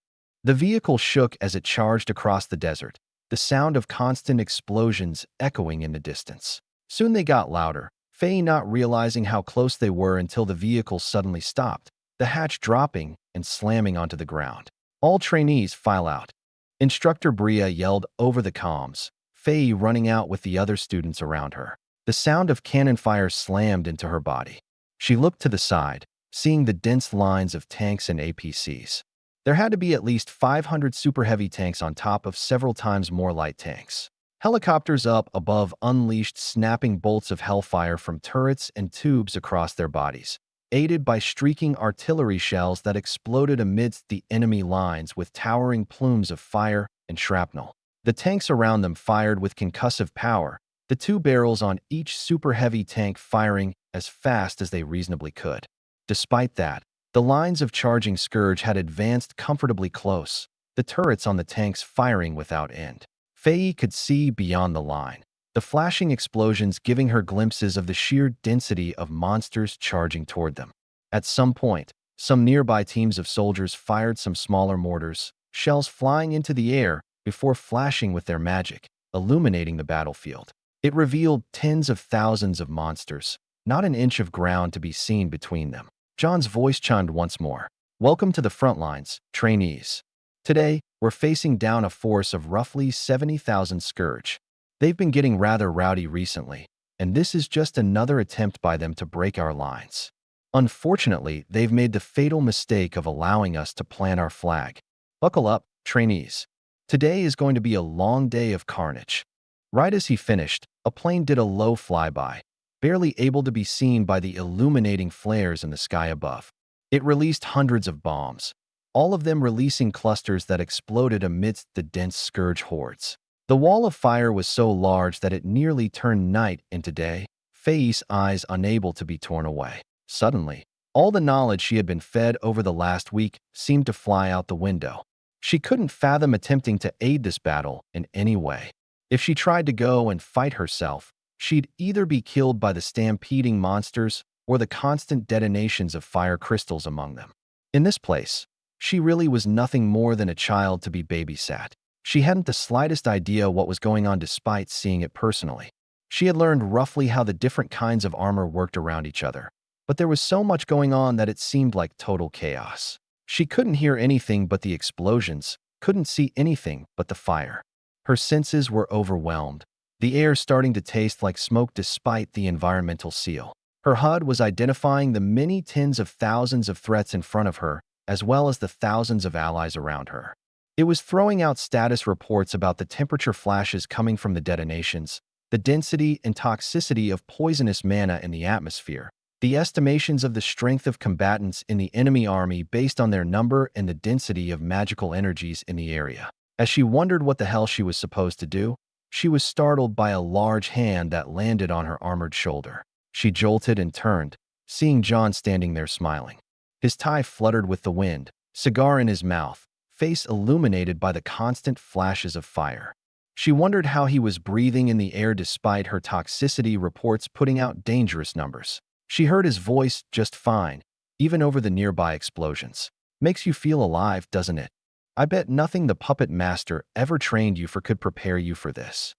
The vehicle shook as it charged across the desert, the sound of constant explosions echoing in the distance. Soon they got louder, Faye not realizing how close they were until the vehicle suddenly stopped, the hatch dropping and slamming onto the ground. All trainees file out. Instructor Bria yelled over the comms, Faye running out with the other students around her. The sound of cannon fire slammed into her body. She looked to the side, seeing the dense lines of tanks and APCs. There had to be at least 500 super heavy tanks on top of several times more light tanks. Helicopters up above unleashed snapping bolts of hellfire from turrets and tubes across their bodies, aided by streaking artillery shells that exploded amidst the enemy lines with towering plumes of fire and shrapnel. The tanks around them fired with concussive power, the two barrels on each super heavy tank firing as fast as they reasonably could. Despite that, the lines of charging Scourge had advanced comfortably close, the turrets on the tanks firing without end. Faye could see beyond the line, the flashing explosions giving her glimpses of the sheer density of monsters charging toward them. At some point, some nearby teams of soldiers fired some smaller mortars, shells flying into the air before flashing with their magic, illuminating the battlefield. It revealed tens of thousands of monsters, not an inch of ground to be seen between them. John's voice chimed once more. Welcome to the front lines, trainees. Today, we're facing down a force of roughly 70,000 Scourge. They've been getting rather rowdy recently, and this is just another attempt by them to break our lines. Unfortunately, they've made the fatal mistake of allowing us to plant our flag. Buckle up, trainees. Today is going to be a long day of carnage. Right as he finished, a plane did a low flyby, barely able to be seen by the illuminating flares in the sky above. It released hundreds of bombs, all of them releasing clusters that exploded amidst the dense Scourge hordes. The wall of fire was so large that it nearly turned night into day, Faye's eyes unable to be torn away. Suddenly, all the knowledge she had been fed over the last week seemed to fly out the window. She couldn't fathom attempting to aid this battle in any way. If she tried to go and fight herself, she'd either be killed by the stampeding monsters or the constant detonations of fire crystals among them. In this place, she really was nothing more than a child to be babysat. She hadn't the slightest idea what was going on despite seeing it personally. She had learned roughly how the different kinds of armor worked around each other, but there was so much going on that it seemed like total chaos. She couldn't hear anything but the explosions, couldn't see anything but the fire. Her senses were overwhelmed, the air starting to taste like smoke despite the environmental seal. Her HUD was identifying the many tens of thousands of threats in front of her, as well as the thousands of allies around her. It was throwing out status reports about the temperature flashes coming from the detonations, the density and toxicity of poisonous mana in the atmosphere, the estimations of the strength of combatants in the enemy army based on their number and the density of magical energies in the area. As she wondered what the hell she was supposed to do, she was startled by a large hand that landed on her armored shoulder. She jolted and turned, seeing John standing there smiling. His tie fluttered with the wind, cigar in his mouth, face illuminated by the constant flashes of fire. She wondered how he was breathing in the air despite her toxicity reports putting out dangerous numbers. She heard his voice just fine, even over the nearby explosions. Makes you feel alive, doesn't it? I bet nothing the puppet master ever trained you for could prepare you for this.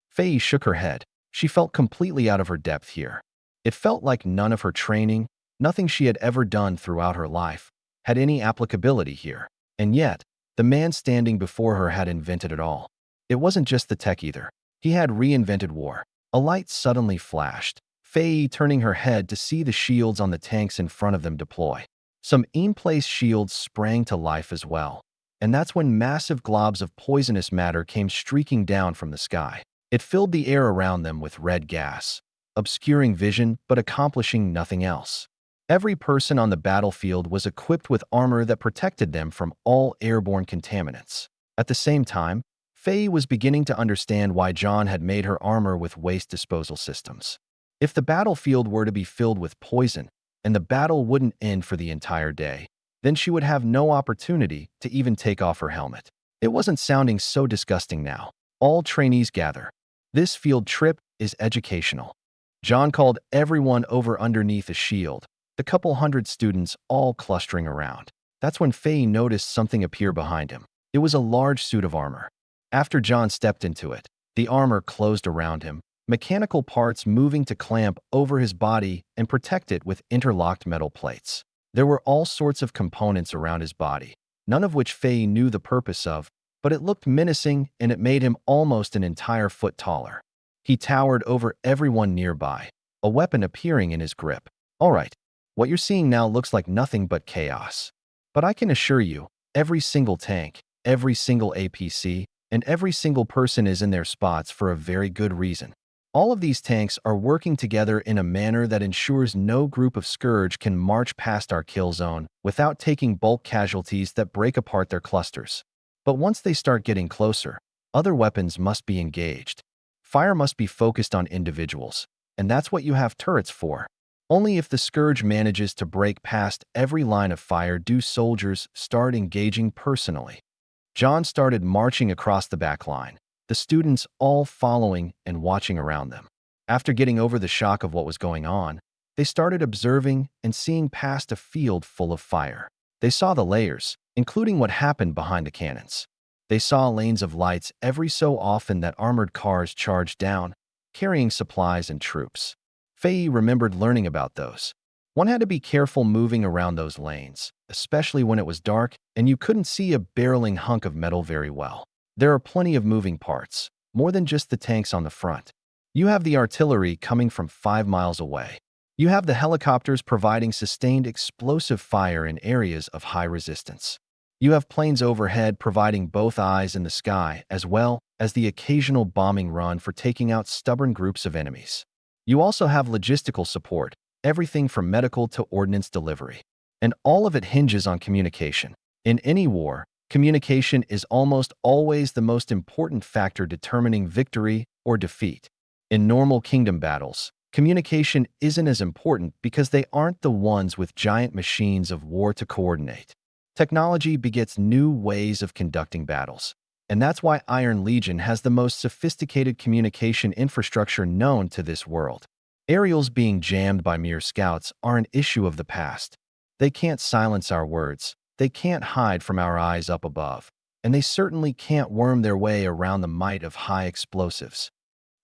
Faye shook her head. She felt completely out of her depth here. It felt like none of her training, nothing she had ever done throughout her life, had any applicability here. And yet, the man standing before her had invented it all. It wasn't just the tech either. He had reinvented war. A light suddenly flashed, Faye turning her head to see the shields on the tanks in front of them deploy. Some in-place shields sprang to life as well. And that's when massive globs of poisonous matter came streaking down from the sky. It filled the air around them with red gas, obscuring vision but accomplishing nothing else. Every person on the battlefield was equipped with armor that protected them from all airborne contaminants. At the same time, Faye was beginning to understand why John had made her armor with waste disposal systems. If the battlefield were to be filled with poison, and the battle wouldn't end for the entire day, then she would have no opportunity to even take off her helmet. It wasn't sounding so disgusting now. All trainees gather. This field trip is educational. John called everyone over underneath a shield, the couple hundred students all clustering around. That's when Faye noticed something appear behind him. It was a large suit of armor. After John stepped into it, the armor closed around him, mechanical parts moving to clamp over his body and protect it with interlocked metal plates. There were all sorts of components around his body, none of which Faye knew the purpose of, but it looked menacing and it made him almost an entire foot taller. He towered over everyone nearby, a weapon appearing in his grip. All right, what you're seeing now looks like nothing but chaos. But I can assure you, every single tank, every single APC, and every single person is in their spots for a very good reason. All of these tanks are working together in a manner that ensures no group of Scourge can march past our kill zone without taking bulk casualties that break apart their clusters. But once they start getting closer, other weapons must be engaged. Fire must be focused on individuals, and that's what you have turrets for. Only if the Scourge manages to break past every line of fire do soldiers start engaging personally. John started marching across the back line, the students all following and watching around them. After getting over the shock of what was going on, they started observing and seeing past a field full of fire. They saw the layers, including what happened behind the cannons. They saw lanes of lights every so often that armored cars charged down, carrying supplies and troops. Faye remembered learning about those. One had to be careful moving around those lanes, especially when it was dark and you couldn't see a barreling hunk of metal very well. There are plenty of moving parts, more than just the tanks on the front. You have the artillery coming from 5 miles away. You have the helicopters providing sustained explosive fire in areas of high resistance. You have planes overhead providing both eyes in the sky as well as the occasional bombing run for taking out stubborn groups of enemies. You also have logistical support, everything from medical to ordnance delivery. And all of it hinges on communication. In any war, communication is almost always the most important factor determining victory or defeat. In normal kingdom battles, communication isn't as important because they aren't the ones with giant machines of war to coordinate. Technology begets new ways of conducting battles, and that's why Iron Legion has the most sophisticated communication infrastructure known to this world. Aerials being jammed by mere scouts are an issue of the past. They can't silence our words. They can't hide from our eyes up above, and they certainly can't worm their way around the might of high explosives.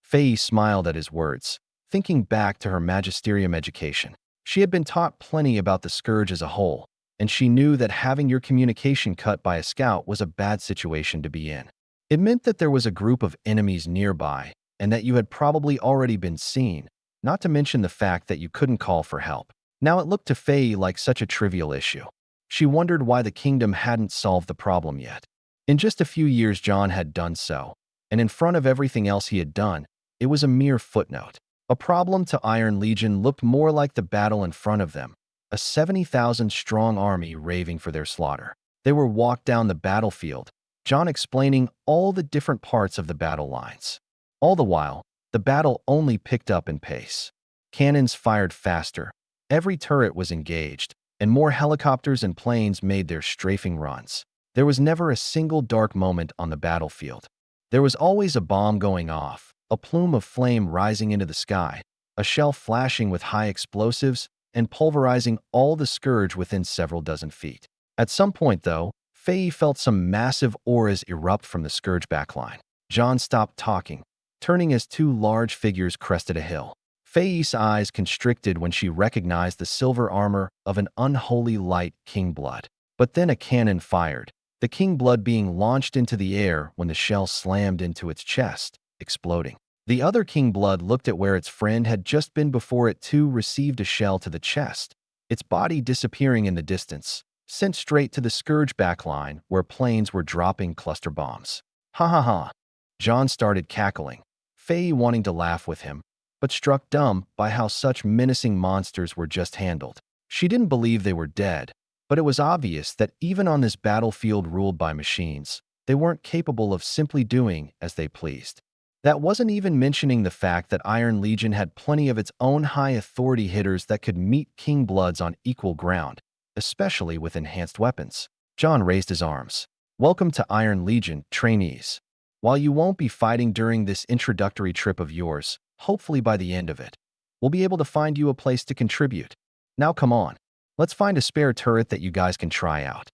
Faye smiled at his words, thinking back to her magisterium education. She had been taught plenty about the Scourge as a whole, and she knew that having your communication cut by a scout was a bad situation to be in. It meant that there was a group of enemies nearby and that you had probably already been seen, not to mention the fact that you couldn't call for help. Now it looked to Faye like such a trivial issue. She wondered why the kingdom hadn't solved the problem yet. In just a few years, John had done so, and in front of everything else he had done, it was a mere footnote. A problem to Iron Legion looked more like the battle in front of them, a 70,000-strong army raving for their slaughter. They were walked down the battlefield, John explaining all the different parts of the battle lines. All the while, the battle only picked up in pace. Cannons fired faster, every turret was engaged, and more helicopters and planes made their strafing runs. There was never a single dark moment on the battlefield. There was always a bomb going off, a plume of flame rising into the sky, a shell flashing with high explosives, and pulverizing all the Scourge within several dozen feet. At some point, though, Faye felt some massive auras erupt from the Scourge backline. John stopped talking, turning as two large figures crested a hill. Faye's eyes constricted when she recognized the silver armor of an unholy light King Blood. But then a cannon fired, the King Blood being launched into the air when the shell slammed into its chest, exploding. The other King Blood looked at where its friend had just been before it too received a shell to the chest, its body disappearing in the distance, sent straight to the Scourge backline where planes were dropping cluster bombs. Ha ha ha. John started cackling, Faye wanting to laugh with him, but struck dumb by how such menacing monsters were just handled. She didn't believe they were dead, but it was obvious that even on this battlefield ruled by machines, they weren't capable of simply doing as they pleased. That wasn't even mentioning the fact that Iron Legion had plenty of its own high authority hitters that could meet King Bloods on equal ground, especially with enhanced weapons. John raised his arms. Welcome to Iron Legion, trainees. While you won't be fighting during this introductory trip of yours, hopefully by the end of it, we'll be able to find you a place to contribute. Now come on, let's find a spare turret that you guys can try out.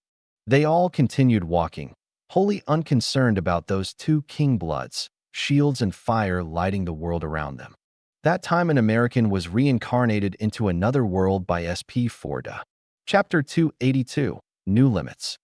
They all continued walking, wholly unconcerned about those two King Bloods, shields and fire lighting the world around them. That time an American was reincarnated into another world by SP Forda. Chapter 282, New Limits.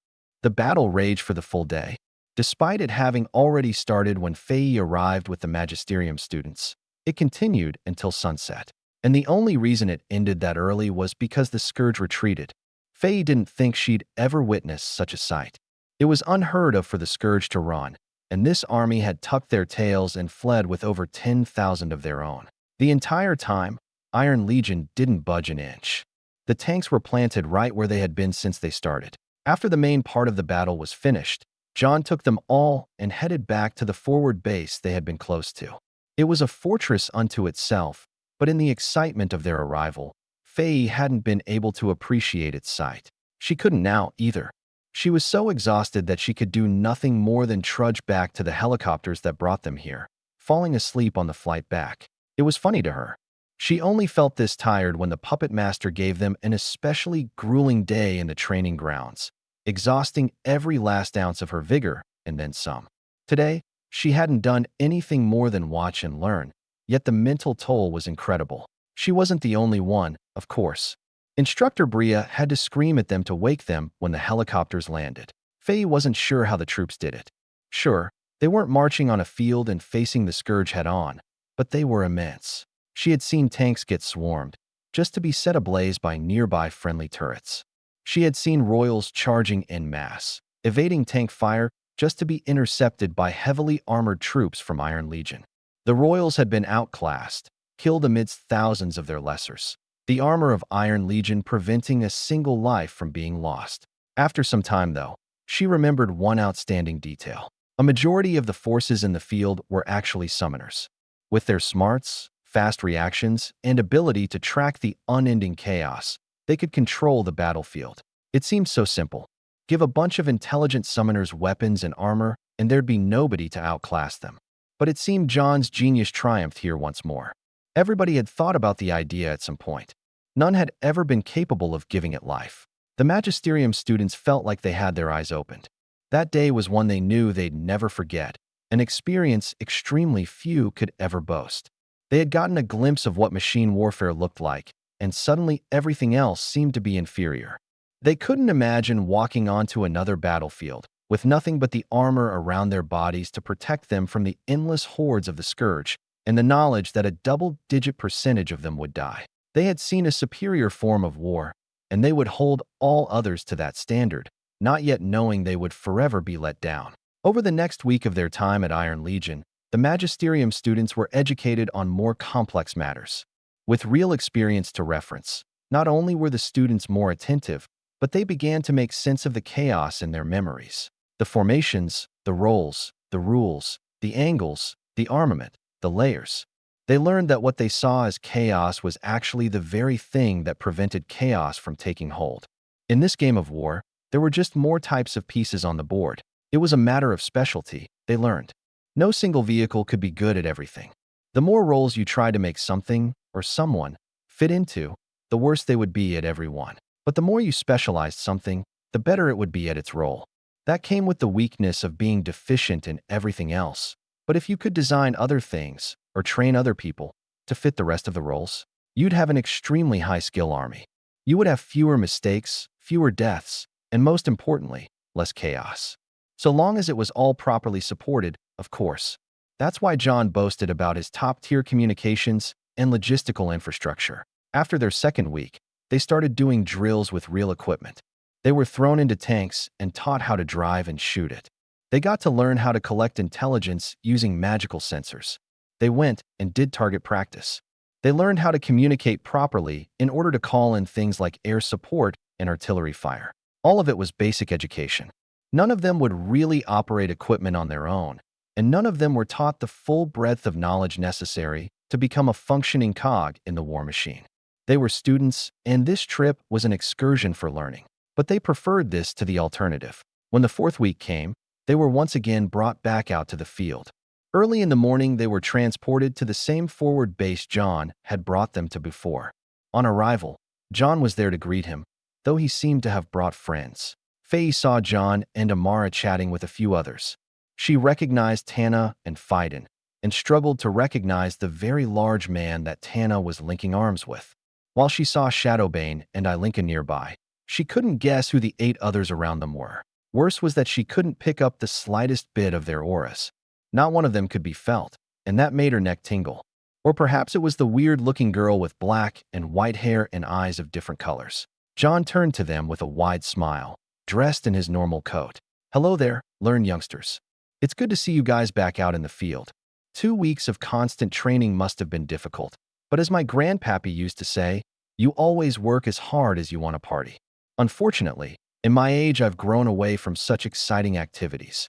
The battle raged for the full day, despite it having already started when Faye arrived with the Magisterium students. It continued until sunset, and the only reason it ended that early was because the Scourge retreated. Faye didn't think she'd ever witness such a sight. It was unheard of for the Scourge to run, and this army had tucked their tails and fled with over 10,000 of their own. The entire time, Iron Legion didn't budge an inch. The tanks were planted right where they had been since they started. After the main part of the battle was finished, John took them all and headed back to the forward base they had been close to. It was a fortress unto itself, but in the excitement of their arrival, Faye hadn't been able to appreciate its sight. She couldn't now either. She was so exhausted that she could do nothing more than trudge back to the helicopters that brought them here, falling asleep on the flight back. It was funny to her. She only felt this tired when the puppet master gave them an especially grueling day in the training grounds, exhausting every last ounce of her vigor and then some. Today, she hadn't done anything more than watch and learn, yet the mental toll was incredible. She wasn't the only one, of course. Instructor Bria had to scream at them to wake them when the helicopters landed. Faye wasn't sure how the troops did it. Sure, they weren't marching on a field and facing the Scourge head-on, but they were immense. She had seen tanks get swarmed, just to be set ablaze by nearby friendly turrets. She had seen Royals charging en masse, evading tank fire just to be intercepted by heavily armored troops from Iron Legion. The Royals had been outclassed, killed amidst thousands of their lessers. The armor of Iron Legion preventing a single life from being lost. After some time, though, she remembered one outstanding detail. A majority of the forces in the field were actually summoners. With their smarts, fast reactions, and ability to track the unending chaos, they could control the battlefield. It seemed so simple. Give a bunch of intelligent summoners weapons and armor, and there'd be nobody to outclass them. But it seemed John's genius triumphed here once more. Everybody had thought about the idea at some point. None had ever been capable of giving it life. The Magisterium students felt like they had their eyes opened. That day was one they knew they'd never forget, an experience extremely few could ever boast. They had gotten a glimpse of what machine warfare looked like, and suddenly everything else seemed to be inferior. They couldn't imagine walking onto another battlefield, with nothing but the armor around their bodies to protect them from the endless hordes of the scourge, and the knowledge that a double-digit percentage of them would die. They had seen a superior form of war, and they would hold all others to that standard, not yet knowing they would forever be let down. Over the next week of their time at Iron Legion, the Magisterium students were educated on more complex matters. With real experience to reference, not only were the students more attentive, but they began to make sense of the chaos in their memories. The formations, the roles, the rules, the angles, the armament, the layers. They learned that what they saw as chaos was actually the very thing that prevented chaos from taking hold. In this game of war, there were just more types of pieces on the board. It was a matter of specialty, they learned. No single vehicle could be good at everything. The more roles you try to make something, or someone, fit into, the worse they would be at every one. But the more you specialized something, the better it would be at its role. That came with the weakness of being deficient in everything else. But if you could design other things, or train other people, to fit the rest of the roles, you'd have an extremely high-skill army. You would have fewer mistakes, fewer deaths, and most importantly, less chaos. So long as it was all properly supported, of course. That's why John boasted about his top-tier communications and logistical infrastructure. After their second week, they started doing drills with real equipment. They were thrown into tanks and taught how to drive and shoot it. They got to learn how to collect intelligence using magical sensors. They went and did target practice. They learned how to communicate properly in order to call in things like air support and artillery fire. All of it was basic education. None of them would really operate equipment on their own, and none of them were taught the full breadth of knowledge necessary to become a functioning cog in the war machine. They were students, and this trip was an excursion for learning. But they preferred this to the alternative. When the fourth week came, they were once again brought back out to the field. Early in the morning, they were transported to the same forward base John had brought them to before. On arrival, John was there to greet him, though he seemed to have brought friends. Faye saw John and Amara chatting with a few others. She recognized Tana and Phaidon, and struggled to recognize the very large man that Tana was linking arms with. While she saw Shadowbane and Ilinka nearby, she couldn't guess who the 8 others around them were. Worse was that she couldn't pick up the slightest bit of their auras. Not one of them could be felt, and that made her neck tingle. Or perhaps it was the weird-looking girl with black and white hair and eyes of different colors. John turned to them with a wide smile, dressed in his normal coat. "Hello there, learn youngsters. It's good to see you guys back out in the field. 2 weeks of constant training must have been difficult, but as my grandpappy used to say, you always work as hard as you want to party. Unfortunately, in my age I've grown away from such exciting activities."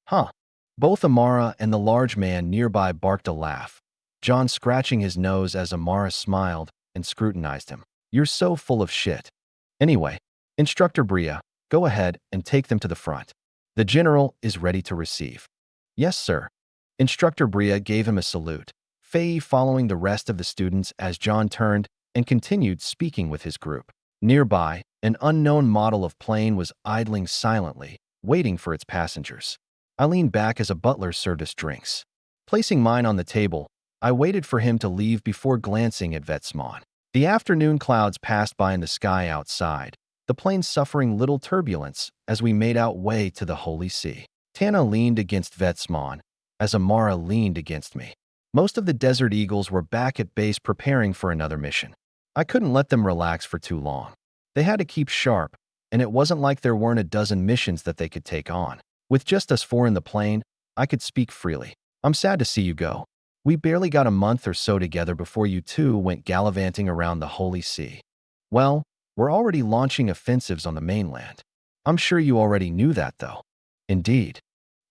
Huh. Both Amara and the large man nearby barked a laugh, John scratching his nose as Amara smiled and scrutinized him. "You're so full of shit. Anyway, Instructor Bria, go ahead and take them to the front. The general is ready to receive." "Yes, sir." Instructor Bria gave him a salute, Faye following the rest of the students as John turned and continued speaking with his group. Nearby, an unknown model of plane was idling silently, waiting for its passengers. I leaned back as a butler served us drinks. Placing mine on the table, I waited for him to leave before glancing at Vetsmon. The afternoon clouds passed by in the sky outside, the plane suffering little turbulence as we made our way to the Holy See. Tana leaned against Vetsmon, as Amara leaned against me. Most of the Desert Eagles were back at base preparing for another mission. I couldn't let them relax for too long. They had to keep sharp, and it wasn't like there weren't a dozen missions that they could take on. With just us 4 in the plane, I could speak freely. "I'm sad to see you go. We barely got a month or so together before you two went gallivanting around the Holy See. Well, we're already launching offensives on the mainland. I'm sure you already knew that, though." "Indeed."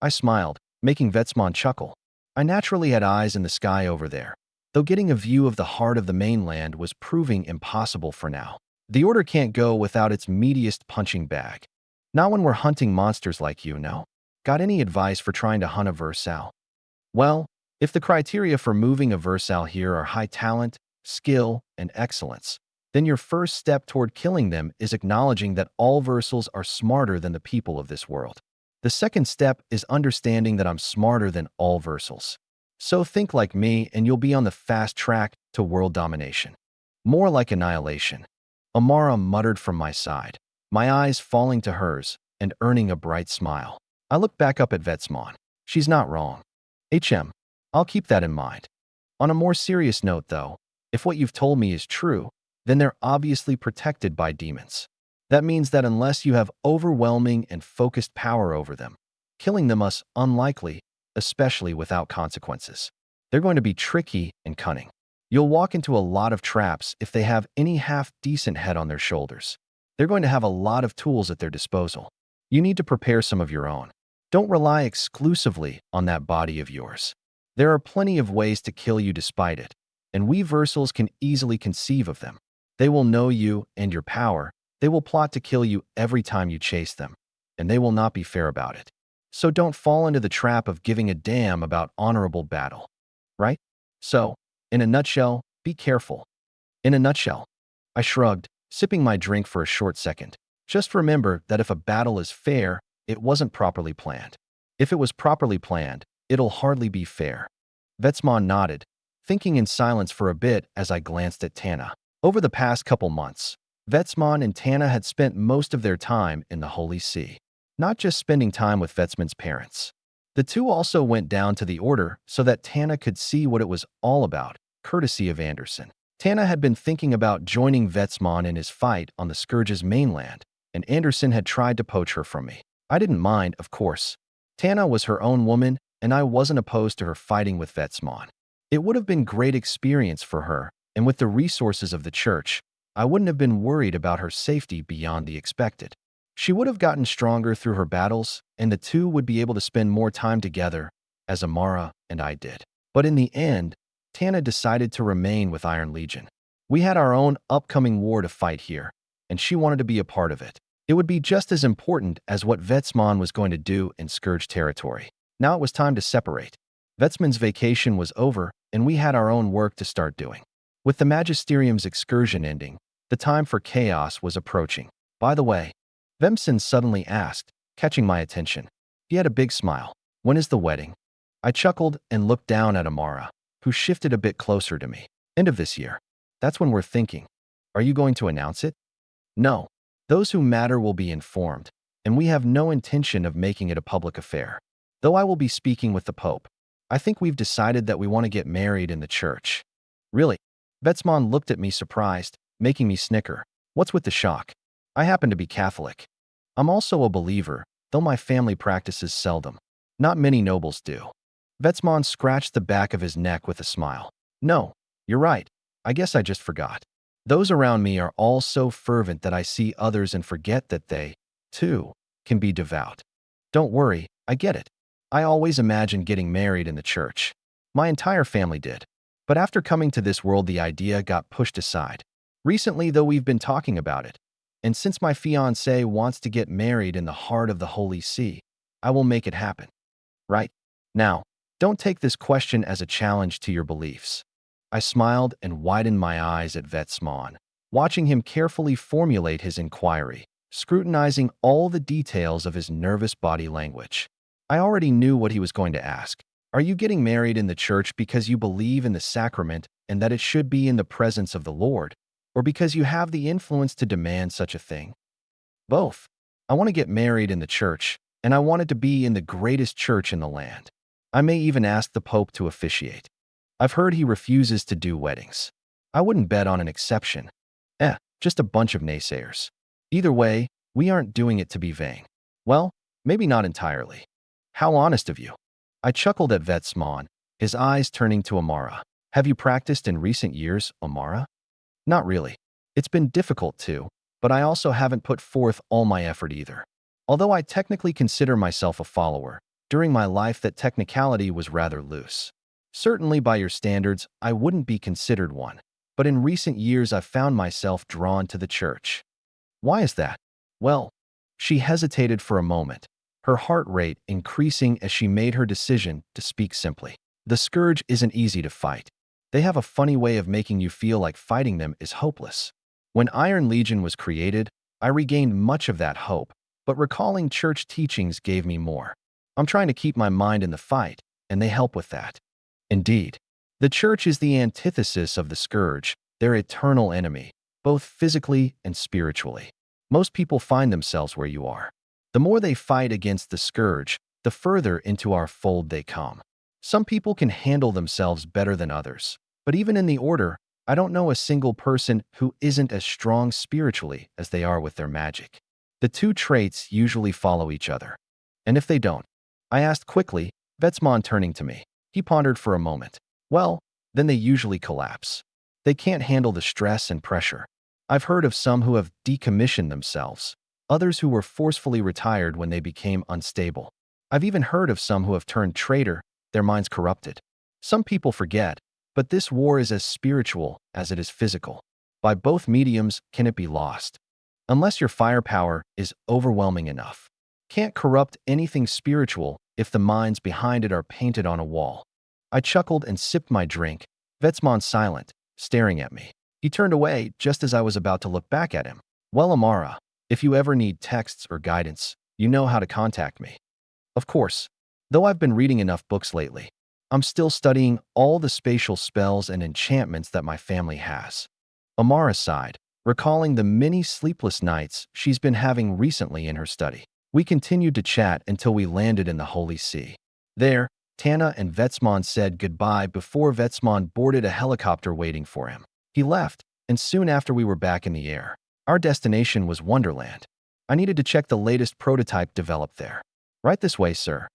I smiled, making Vetsmon chuckle. I naturally had eyes in the sky over there, though getting a view of the heart of the mainland was proving impossible for now. The order can't go without its meatiest punching bag. Not when we're hunting monsters like you, no. Got any advice for trying to hunt a Versal? Well, if the criteria for moving a Versal here are high talent, skill, and excellence, then your first step toward killing them is acknowledging that all Versals are smarter than the people of this world. The second step is understanding that I'm smarter than all Versals. So think like me and you'll be on the fast track to world domination. More like annihilation. Amara muttered from my side, my eyes falling to hers and earning a bright smile. I looked back up at Vetsmon. She's not wrong. I'll keep that in mind. On a more serious note, though, if what you've told me is true, then they're obviously protected by demons. That means that unless you have overwhelming and focused power over them, killing them is unlikely, especially without consequences. They're going to be tricky and cunning. You'll walk into a lot of traps if they have any half-decent head on their shoulders. They're going to have a lot of tools at their disposal. You need to prepare some of your own. Don't rely exclusively on that body of yours. There are plenty of ways to kill you despite it, and we Versals can easily conceive of them. They will know you and your power. They will plot to kill you every time you chase them, and they will not be fair about it. So don't fall into the trap of giving a damn about honorable battle. Right? So, in a nutshell, be careful. In a nutshell. I shrugged, sipping my drink for a short second. Just remember that if a battle is fair, it wasn't properly planned. If it was properly planned, it'll hardly be fair. Vetsmon nodded, thinking in silence for a bit as I glanced at Tana. Over the past couple months, Vetsmon and Tana had spent most of their time in the Holy See. Not just spending time with Vetsmon's parents. The two also went down to the Order so that Tana could see what it was all about, courtesy of Anderson. Tana had been thinking about joining Vetsmon in his fight on the Scourge's mainland, and Anderson had tried to poach her from me. I didn't mind, of course. Tana was her own woman, and I wasn't opposed to her fighting with Vetsmon. It would have been great experience for her, and with the resources of the church, I wouldn't have been worried about her safety beyond the expected. She would have gotten stronger through her battles, and the two would be able to spend more time together, as Amara and I did. But in the end, Tana decided to remain with Iron Legion. We had our own upcoming war to fight here, and she wanted to be a part of it. It would be just as important as what Vetsmon was going to do in Scourge territory. Now it was time to separate. Vetsmon's vacation was over, and we had our own work to start doing. With the Magisterium's excursion ending, the time for chaos was approaching. By the way, Vemson suddenly asked, catching my attention. He had a big smile. When is the wedding? I chuckled and looked down at Amara, who shifted a bit closer to me. End of this year. That's when we're thinking. Are you going to announce it? No. Those who matter will be informed, and we have no intention of making it a public affair. Though I will be speaking with the Pope, I think we've decided that we want to get married in the church. Really? Vetsmon looked at me surprised, making me snicker. What's with the shock? I happen to be Catholic. I'm also a believer, though my family practices seldom. Not many nobles do. Vetsmon scratched the back of his neck with a smile. No, you're right. I guess I just forgot. Those around me are all so fervent that I see others and forget that they, too, can be devout. Don't worry, I get it. I always imagined getting married in the church. My entire family did. But after coming to this world, the idea got pushed aside. Recently, though, we've been talking about it. And since my fiancé wants to get married in the heart of the Holy See, I will make it happen. Right? Now, don't take this question as a challenge to your beliefs. I smiled and widened my eyes at Vetsmon, watching him carefully formulate his inquiry, scrutinizing all the details of his nervous body language. I already knew what he was going to ask. Are you getting married in the church because you believe in the sacrament and that it should be in the presence of the Lord, or because you have the influence to demand such a thing? Both. I want to get married in the church, and I want it to be in the greatest church in the land. I may even ask the Pope to officiate. I've heard he refuses to do weddings. I wouldn't bet on an exception. Just a bunch of naysayers. Either way, we aren't doing it to be vain. Well, maybe not entirely. How honest of you. I chuckled at Vetsmon, his eyes turning to Amara. Have you practiced in recent years, Amara? Not really. It's been difficult too, but I also haven't put forth all my effort either. Although I technically consider myself a follower, during my life that technicality was rather loose. Certainly by your standards, I wouldn't be considered one, but in recent years I've found myself drawn to the church. Why is that? Well, she hesitated for a moment, her heart rate increasing as she made her decision to speak simply. The Scourge isn't easy to fight. They have a funny way of making you feel like fighting them is hopeless. When Iron Legion was created, I regained much of that hope, but recalling church teachings gave me more. I'm trying to keep my mind in the fight, and they help with that. Indeed, the church is the antithesis of the Scourge, their eternal enemy, both physically and spiritually. Most people find themselves where you are. The more they fight against the scourge, the further into our fold they come. Some people can handle themselves better than others, but even in the order, I don't know a single person who isn't as strong spiritually as they are with their magic. The two traits usually follow each other. And if they don't? I asked quickly, Vetsmon turning to me. He pondered for a moment. Well, then they usually collapse. They can't handle the stress and pressure. I've heard of some who have decommissioned themselves, others who were forcefully retired when they became unstable. I've even heard of some who have turned traitor, their minds corrupted. Some people forget, but this war is as spiritual as it is physical. By both mediums can it be lost. Unless your firepower is overwhelming enough. Can't corrupt anything spiritual if the minds behind it are painted on a wall. I chuckled and sipped my drink, Vetsmon silent, staring at me. He turned away just as I was about to look back at him. Well, Amara, if you ever need texts or guidance, you know how to contact me. Of course, though I've been reading enough books lately, I'm still studying all the spatial spells and enchantments that my family has. Amara sighed, recalling the many sleepless nights she's been having recently in her study. We continued to chat until we landed in the Holy See. There, Tana and Vetsmon said goodbye before Vetsmon boarded a helicopter waiting for him. He left, and soon after we were back in the air. Our destination was Wonderland. I needed to check the latest prototype developed there. Right this way, sir.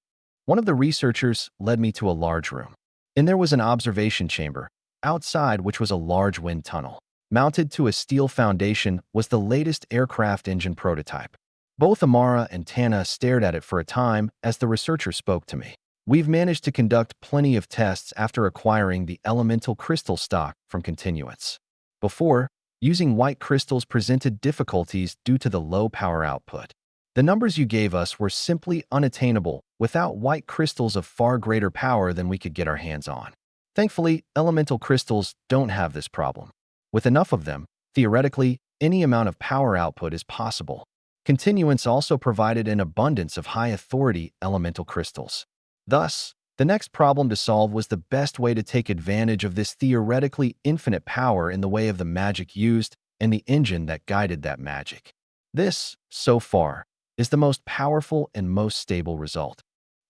One of the researchers led me to a large room. In there was an observation chamber, outside which was a large wind tunnel. Mounted to a steel foundation was the latest aircraft engine prototype. Both Amara and Tana stared at it for a time as the researcher spoke to me. We've managed to conduct plenty of tests after acquiring the elemental crystal stock from Continuance. Before, using white crystals presented difficulties due to the low power output. The numbers you gave us were simply unattainable without white crystals of far greater power than we could get our hands on. Thankfully, elemental crystals don't have this problem. With enough of them, theoretically, any amount of power output is possible. Continuance also provided an abundance of high-authority elemental crystals. Thus, the next problem to solve was the best way to take advantage of this theoretically infinite power in the way of the magic used and the engine that guided that magic. This, so far, is the most powerful and most stable result.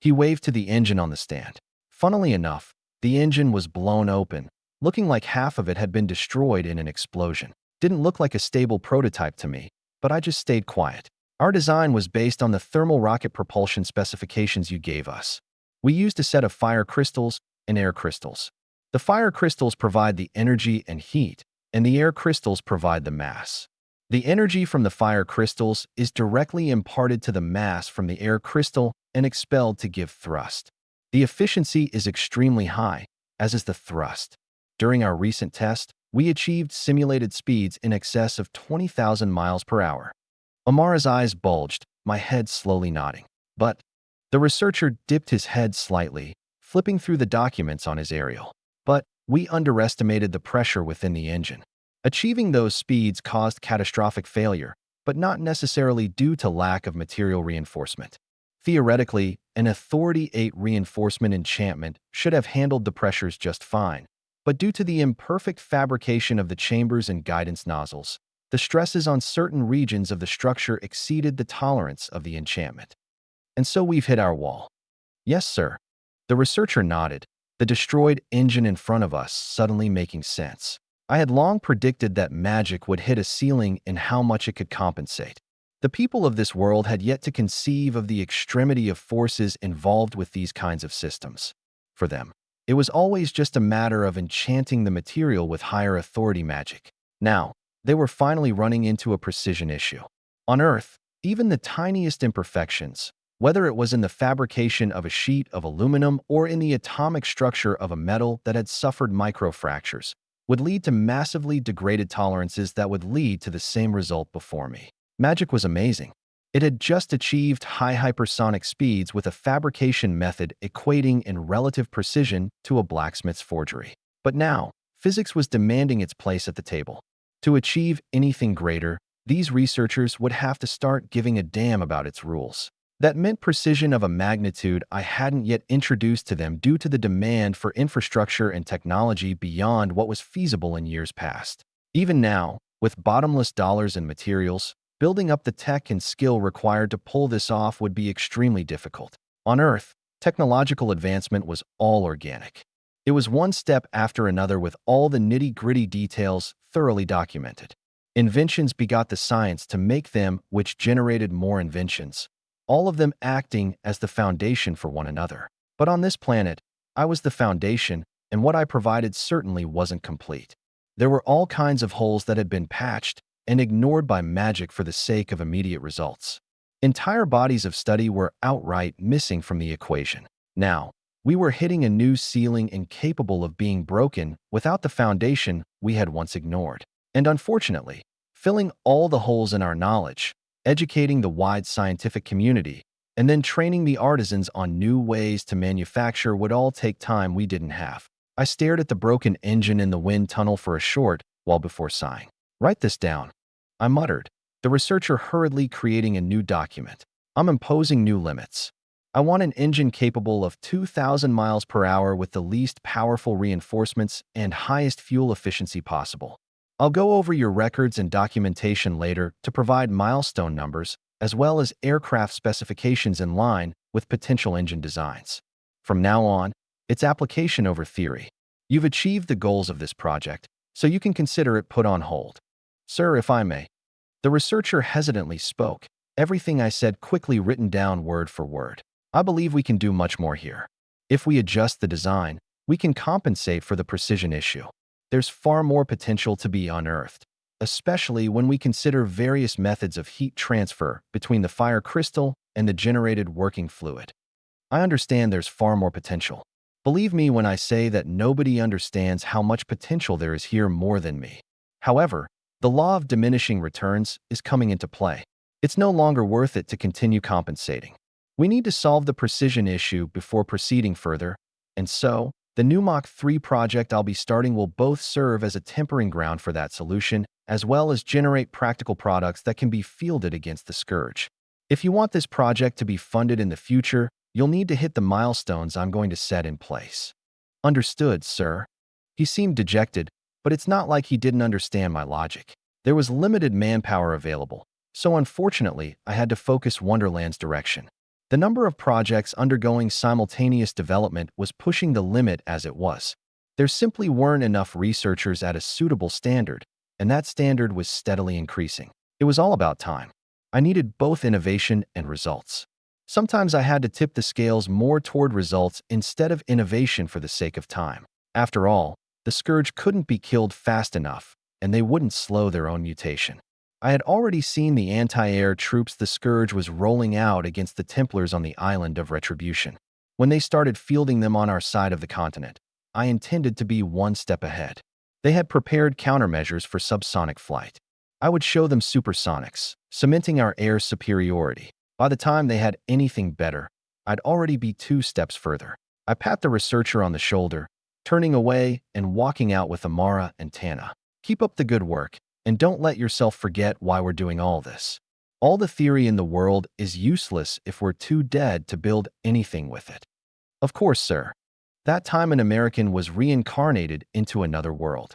He waved to the engine on the stand. Funnily enough, the engine was blown open, looking like half of it had been destroyed in an explosion. Didn't look like a stable prototype to me, but I just stayed quiet. Our design was based on the thermal rocket propulsion specifications you gave us. We used a set of fire crystals and air crystals. The fire crystals provide the energy and heat, and the air crystals provide the mass. The energy from the fire crystals is directly imparted to the mass from the air crystal and expelled to give thrust. The efficiency is extremely high, as is the thrust. During our recent test, we achieved simulated speeds in excess of 20,000 miles per hour. Amara's eyes bulged, my head slowly nodding. But the researcher dipped his head slightly, flipping through the documents on his aerial. But we underestimated the pressure within the engine. Achieving those speeds caused catastrophic failure, but not necessarily due to lack of material reinforcement. Theoretically, an Authority 8 reinforcement enchantment should have handled the pressures just fine, but due to the imperfect fabrication of the chambers and guidance nozzles, the stresses on certain regions of the structure exceeded the tolerance of the enchantment. And so we've hit our wall. Yes, sir. The researcher nodded, the destroyed engine in front of us suddenly making sense. I had long predicted that magic would hit a ceiling in how much it could compensate. The people of this world had yet to conceive of the extremity of forces involved with these kinds of systems. For them, it was always just a matter of enchanting the material with higher authority magic. Now, they were finally running into a precision issue. On Earth, even the tiniest imperfections, whether it was in the fabrication of a sheet of aluminum or in the atomic structure of a metal that had suffered microfractures, would lead to massively degraded tolerances that would lead to the same result before me. Magic was amazing. It had just achieved high hypersonic speeds with a fabrication method equating in relative precision to a blacksmith's forgery. But now, physics was demanding its place at the table. To achieve anything greater, these researchers would have to start giving a damn about its rules. That meant precision of a magnitude I hadn't yet introduced to them due to the demand for infrastructure and technology beyond what was feasible in years past. Even now, with bottomless dollars and materials, Building up the tech and skill required to pull this off would be extremely difficult. On Earth, technological advancement was all organic. It was one step after another with all the nitty-gritty details thoroughly documented. Inventions begot the science to make them, which generated more inventions, all of them acting as the foundation for one another. But on this planet, I was the foundation, and what I provided certainly wasn't complete. There were all kinds of holes that had been patched and ignored by magic for the sake of immediate results. Entire bodies of study were outright missing from the equation. Now, we were hitting a new ceiling incapable of being broken without the foundation we had once ignored. And unfortunately, filling all the holes in our knowledge, educating the wide scientific community, and then training the artisans on new ways to manufacture would all take time we didn't have. I stared at the broken engine in the wind tunnel for a short while before sighing. "Write this down," I muttered, the researcher hurriedly creating a new document. "I'm imposing new limits. I want an engine capable of 2,000 miles per hour with the least powerful reinforcements and highest fuel efficiency possible. I'll go over your records and documentation later to provide milestone numbers as well as aircraft specifications in line with potential engine designs. From now on, it's application over theory. You've achieved the goals of this project, so you can consider it put on hold." "Sir, if I may." The researcher hesitantly spoke, everything I said quickly written down word for word. "I believe we can do much more here. If we adjust the design, we can compensate for the precision issue. There's far more potential to be unearthed, especially when we consider various methods of heat transfer between the fire crystal and the generated working fluid. I understand there's far more potential. Believe me when I say that nobody understands how much potential there is here more than me. However, the law of diminishing returns is coming into play. It's no longer worth it to continue compensating. We need to solve the precision issue before proceeding further, and so, the new Mach 3 project I'll be starting will both serve as a tempering ground for that solution, as well as generate practical products that can be fielded against the scourge. If you want this project to be funded in the future, you'll need to hit the milestones I'm going to set in place." "Understood, sir." He seemed dejected, but it's not like he didn't understand my logic. There was limited manpower available, so unfortunately, I had to focus Wonderland's direction. The number of projects undergoing simultaneous development was pushing the limit as it was. There simply weren't enough researchers at a suitable standard, and that standard was steadily increasing. It was all about time. I needed both innovation and results. Sometimes I had to tip the scales more toward results instead of innovation for the sake of time. After all, the scourge couldn't be killed fast enough, and they wouldn't slow their own mutation. I had already seen the anti-air troops the scourge was rolling out against the Templars on the island of Retribution. When they started fielding them on our side of the continent, I intended to be one step ahead. They had prepared countermeasures for subsonic flight. I would show them supersonics, cementing our air superiority. By the time they had anything better, I'd already be 2 steps further. I pat the researcher on the shoulder, turning away and walking out with Amara and Tana. "Keep up the good work, and don't let yourself forget why we're doing all this. All the theory in the world is useless if we're too dead to build anything with it." "Of course, sir." That time an American was reincarnated into another world.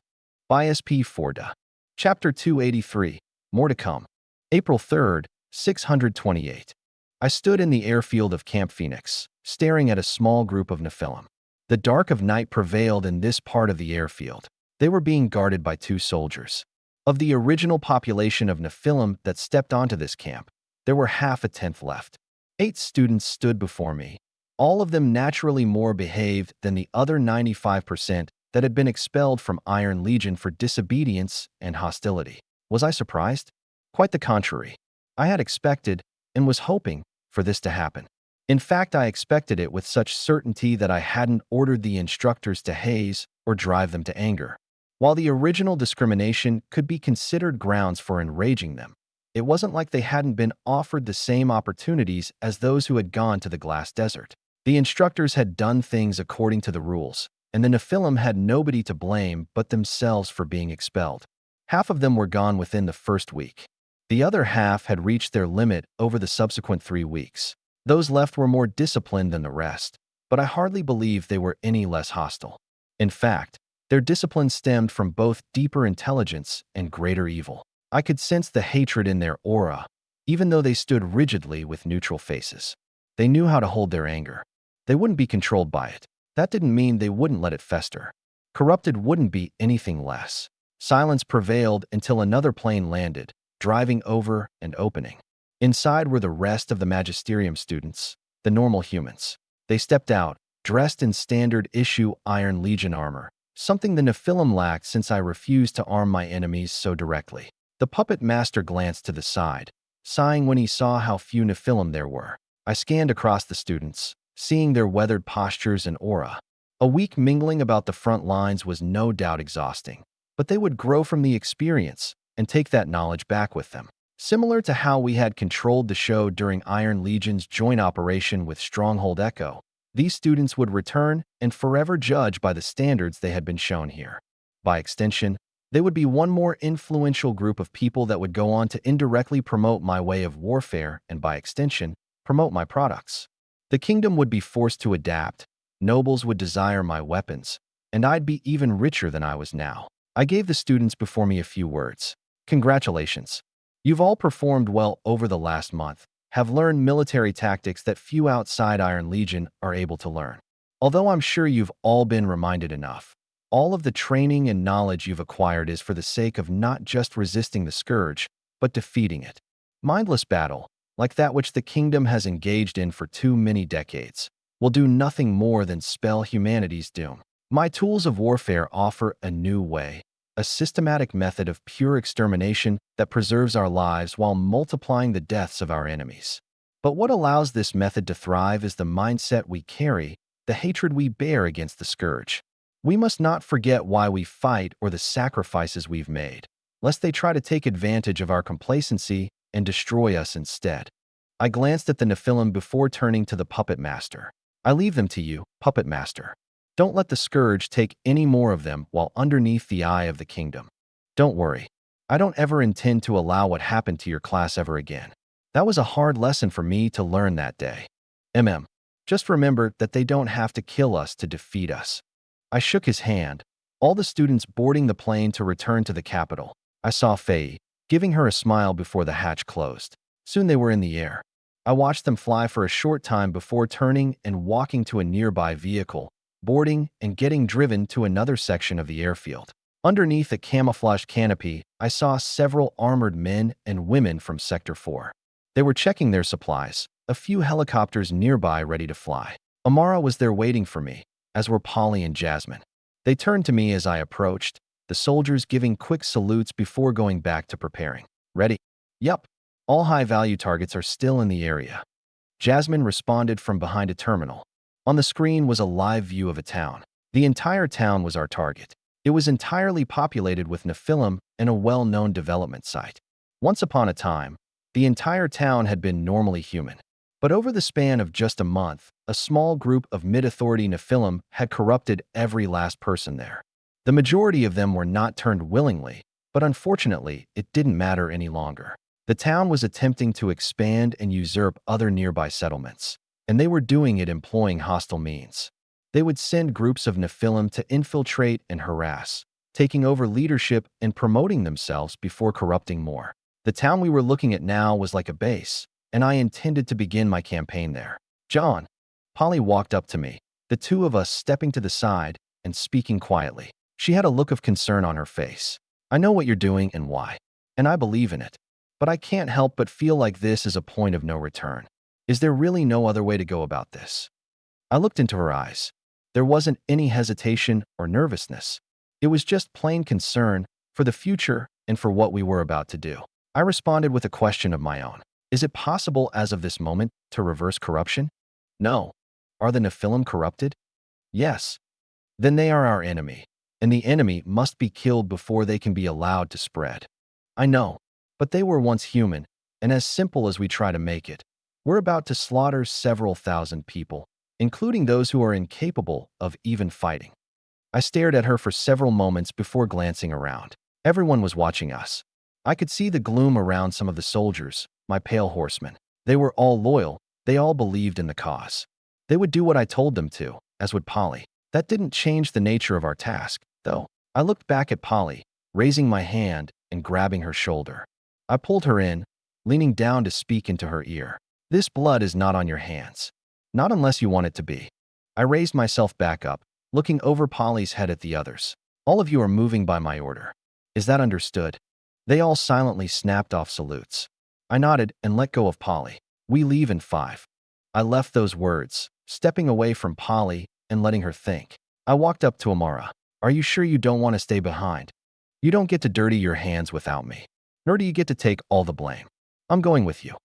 By S.P. Forda. Chapter 283. More to come. April 3rd, 628. I stood in the airfield of Camp Phoenix, staring at a small group of Nephilim. The dark of night prevailed in this part of the airfield. They were being guarded by 2 soldiers. Of the original population of Nephilim that stepped onto this camp, there were half a tenth left. 8 students stood before me, all of them naturally more behaved than the other 95% that had been expelled from Iron Legion for disobedience and hostility. Was I surprised? Quite the contrary. I had expected, and was hoping, for this to happen. In fact, I expected it with such certainty that I hadn't ordered the instructors to haze or drive them to anger. While the original discrimination could be considered grounds for enraging them, it wasn't like they hadn't been offered the same opportunities as those who had gone to the Glass Desert. The instructors had done things according to the rules, and the Nephilim had nobody to blame but themselves for being expelled. Half of them were gone within the first week. The other half had reached their limit over the subsequent 3 weeks. Those left were more disciplined than the rest, but I hardly believe they were any less hostile. In fact, their discipline stemmed from both deeper intelligence and greater evil. I could sense the hatred in their aura, even though they stood rigidly with neutral faces. They knew how to hold their anger. They wouldn't be controlled by it. That didn't mean they wouldn't let it fester. Corrupted wouldn't be anything less. Silence prevailed until another plane landed, driving over and opening. Inside were the rest of the Magisterium students, the normal humans. They stepped out, dressed in standard-issue Iron Legion armor, something the Nephilim lacked since I refused to arm my enemies so directly. The puppet master glanced to the side, sighing when he saw how few Nephilim there were. I scanned across the students, seeing their weathered postures and aura. A week mingling about the front lines was no doubt exhausting, but they would grow from the experience and take that knowledge back with them. Similar to how we had controlled the show during Iron Legion's joint operation with Stronghold Echo, these students would return and forever judge by the standards they had been shown here. By extension, they would be one more influential group of people that would go on to indirectly promote my way of warfare and, by extension, promote my products. The kingdom would be forced to adapt, nobles would desire my weapons, and I'd be even richer than I was now. I gave the students before me a few words. Congratulations. You've all performed well over the last month, have learned military tactics that few outside Iron Legion are able to learn. Although I'm sure you've all been reminded enough, all of the training and knowledge you've acquired is for the sake of not just resisting the scourge, but defeating it. Mindless battle, like that which the kingdom has engaged in for too many decades, will do nothing more than spell humanity's doom. My tools of warfare offer a new way, a systematic method of pure extermination that preserves our lives while multiplying the deaths of our enemies. But what allows this method to thrive is the mindset we carry, the hatred we bear against the scourge. We must not forget why we fight or the sacrifices we've made, lest they try to take advantage of our complacency and destroy us instead. I glanced at the Nephilim before turning to the puppet master. I leave them to you, puppet master. Don't let the scourge take any more of them while underneath the eye of the kingdom. Don't worry. I don't ever intend to allow what happened to your class ever again. That was a hard lesson for me to learn that day. Just remember that they don't have to kill us to defeat us. I shook his hand. All the students boarding the plane to return to the capital. I saw Faye, giving her a smile before the hatch closed. Soon they were in the air. I watched them fly for a short time before turning and walking to a nearby vehicle, boarding and getting driven to another section of the airfield. Underneath a camouflaged canopy, I saw several armored men and women from Sector 4. They were checking their supplies, a few helicopters nearby ready to fly. Amara was there waiting for me, as were Polly and Jasmine. They turned to me as I approached, the soldiers giving quick salutes before going back to preparing. Ready? Yup. All high-value targets are still in the area. Jasmine responded from behind a terminal. On the screen was a live view of a town. The entire town was our target. It was entirely populated with Nephilim and a well-known development site. Once upon a time, the entire town had been normally human. But over the span of just a month, a small group of mid-authority Nephilim had corrupted every last person there. The majority of them were not turned willingly, but unfortunately, it didn't matter any longer. The town was attempting to expand and usurp other nearby settlements, and they were doing it employing hostile means. They would send groups of Nephilim to infiltrate and harass, taking over leadership and promoting themselves before corrupting more. The town we were looking at now was like a base, and I intended to begin my campaign there. John. Polly walked up to me, the two of us stepping to the side and speaking quietly. She had a look of concern on her face. I know what you're doing and why, and I believe in it. But I can't help but feel like this is a point of no return. Is there really no other way to go about this? I looked into her eyes. There wasn't any hesitation or nervousness. It was just plain concern for the future and for what we were about to do. I responded with a question of my own. Is it possible as of this moment to reverse corruption? No. Are the Nephilim corrupted? Yes. Then they are our enemy, and the enemy must be killed before they can be allowed to spread. I know. But they were once human, and as simple as we try to make it, we're about to slaughter several thousand people, including those who are incapable of even fighting. I stared at her for several moments before glancing around. Everyone was watching us. I could see the gloom around some of the soldiers, my pale horsemen. They were all loyal, they all believed in the cause. They would do what I told them to, as would Polly. That didn't change the nature of our task, though. I looked back at Polly, raising my hand and grabbing her shoulder. I pulled her in, leaning down to speak into her ear. This blood is not on your hands. Not unless you want it to be. I raised myself back up, looking over Polly's head at the others. All of you are moving by my order. Is that understood? They all silently snapped off salutes. I nodded and let go of Polly. We leave in 5. I left those words, stepping away from Polly and letting her think. I walked up to Amara. Are you sure you don't want to stay behind? You don't get to dirty your hands without me, nor do you get to take all the blame. I'm going with you.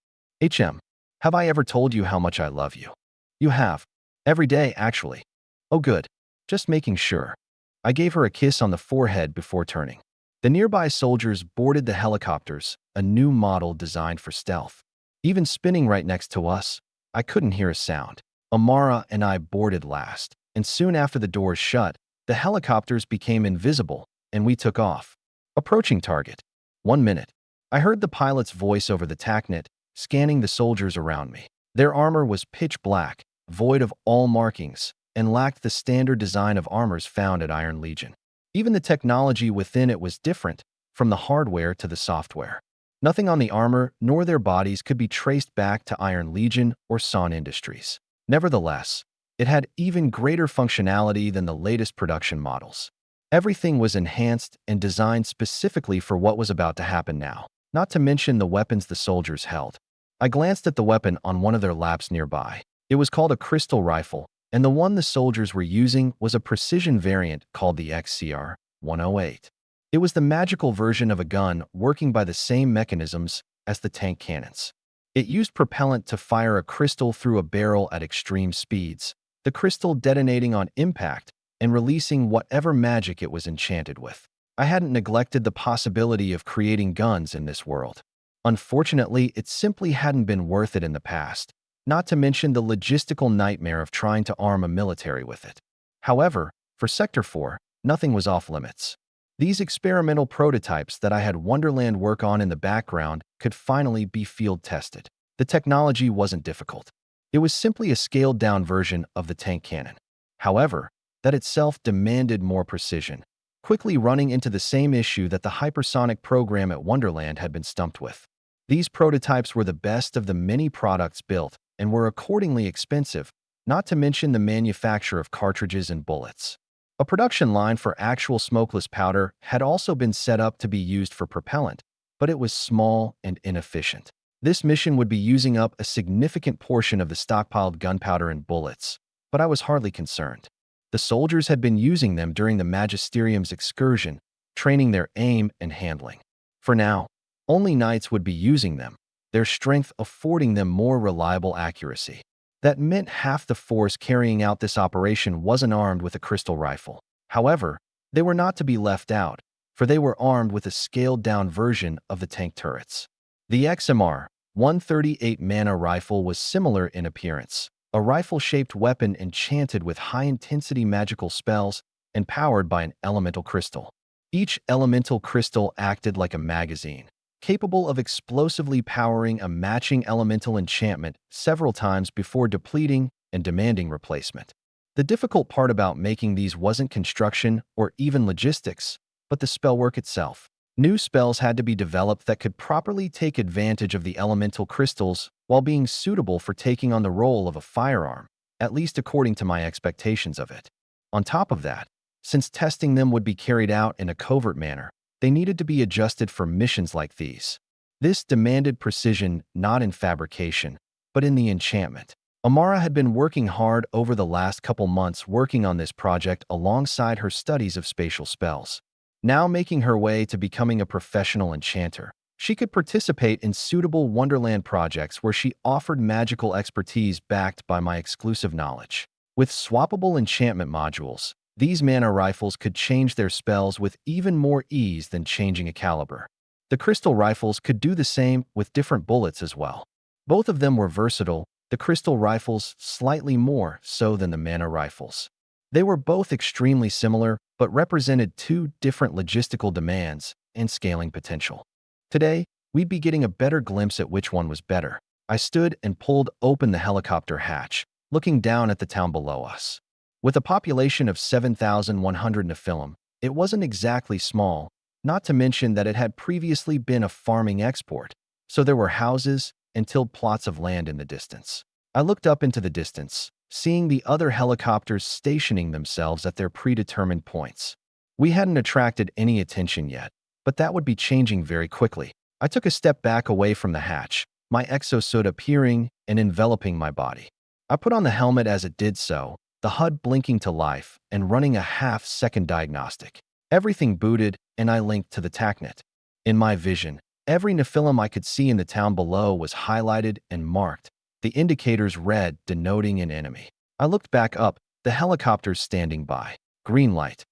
Have I ever told you how much I love you? You have. Every day, actually. Oh, good. Just making sure. I gave her a kiss on the forehead before turning. The nearby soldiers boarded the helicopters, a new model designed for stealth. Even spinning right next to us, I couldn't hear a sound. Amara and I boarded last, and soon after the doors shut, the helicopters became invisible, and we took off. Approaching target. 1 minute. I heard the pilot's voice over the TACnet, scanning the soldiers around me. Their armor was pitch black, void of all markings, and lacked the standard design of armors found at Iron Legion. Even the technology within it was different, from the hardware to the software. Nothing on the armor nor their bodies could be traced back to Iron Legion or Son Industries. Nevertheless, it had even greater functionality than the latest production models. Everything was enhanced and designed specifically for what was about to happen now, not to mention the weapons the soldiers held. I glanced at the weapon on one of their laps nearby. It was called a crystal rifle, and the one the soldiers were using was a precision variant called the XCR-108. It was the magical version of a gun working by the same mechanisms as the tank cannons. It used propellant to fire a crystal through a barrel at extreme speeds, the crystal detonating on impact and releasing whatever magic it was enchanted with. I hadn't neglected the possibility of creating guns in this world. Unfortunately, it simply hadn't been worth it in the past, not to mention the logistical nightmare of trying to arm a military with it. However, for Sector 4, nothing was off limits. These experimental prototypes that I had Wonderland work on in the background could finally be field tested. The technology wasn't difficult. It was simply a scaled-down version of the tank cannon. However, that itself demanded more precision, quickly running into the same issue that the hypersonic program at Wonderland had been stumped with. These prototypes were the best of the many products built and were accordingly expensive, not to mention the manufacture of cartridges and bullets. A production line for actual smokeless powder had also been set up to be used for propellant, but it was small and inefficient. This mission would be using up a significant portion of the stockpiled gunpowder and bullets, but I was hardly concerned. The soldiers had been using them during the Magisterium's excursion, training their aim and handling. For now, only knights would be using them, their strength affording them more reliable accuracy. That meant half the force carrying out this operation wasn't armed with a crystal rifle. However, they were not to be left out, for they were armed with a scaled-down version of the tank turrets. The XMR-138 mana rifle was similar in appearance, a rifle-shaped weapon enchanted with high-intensity magical spells and powered by an elemental crystal. Each elemental crystal acted like a magazine, capable of explosively powering a matching elemental enchantment several times before depleting and demanding replacement. The difficult part about making these wasn't construction or even logistics, but the spellwork itself. New spells had to be developed that could properly take advantage of the elemental crystals while being suitable for taking on the role of a firearm, at least according to my expectations of it. On top of that, since testing them would be carried out in a covert manner, they needed to be adjusted for missions like these. This demanded precision not in fabrication, but in the enchantment. Amara had been working hard over the last couple months working on this project alongside her studies of spatial spells. Now making her way to becoming a professional enchanter, she could participate in suitable Wonderland projects where she offered magical expertise backed by my exclusive knowledge. With swappable enchantment modules, these mana rifles could change their spells with even more ease than changing a caliber. The crystal rifles could do the same with different bullets as well. Both of them were versatile, the crystal rifles slightly more so than the mana rifles. They were both extremely similar, but represented two different logistical demands and scaling potential. Today, we'd be getting a better glimpse at which one was better. I stood and pulled open the helicopter hatch, looking down at the town below us. With a population of 7,100 Nephilim, it wasn't exactly small, not to mention that it had previously been a farming export, so there were houses and tilled plots of land in the distance. I looked up into the distance, seeing the other helicopters stationing themselves at their predetermined points. We hadn't attracted any attention yet, but that would be changing very quickly. I took a step back away from the hatch, my exosuit appearing and enveloping my body. I put on the helmet as it did so, the HUD blinking to life and running a half-second diagnostic. Everything booted, and I linked to the TACnet. In my vision, every Nephilim I could see in the town below was highlighted and marked, the indicators red denoting an enemy. I looked back up, the helicopters standing by. Green light.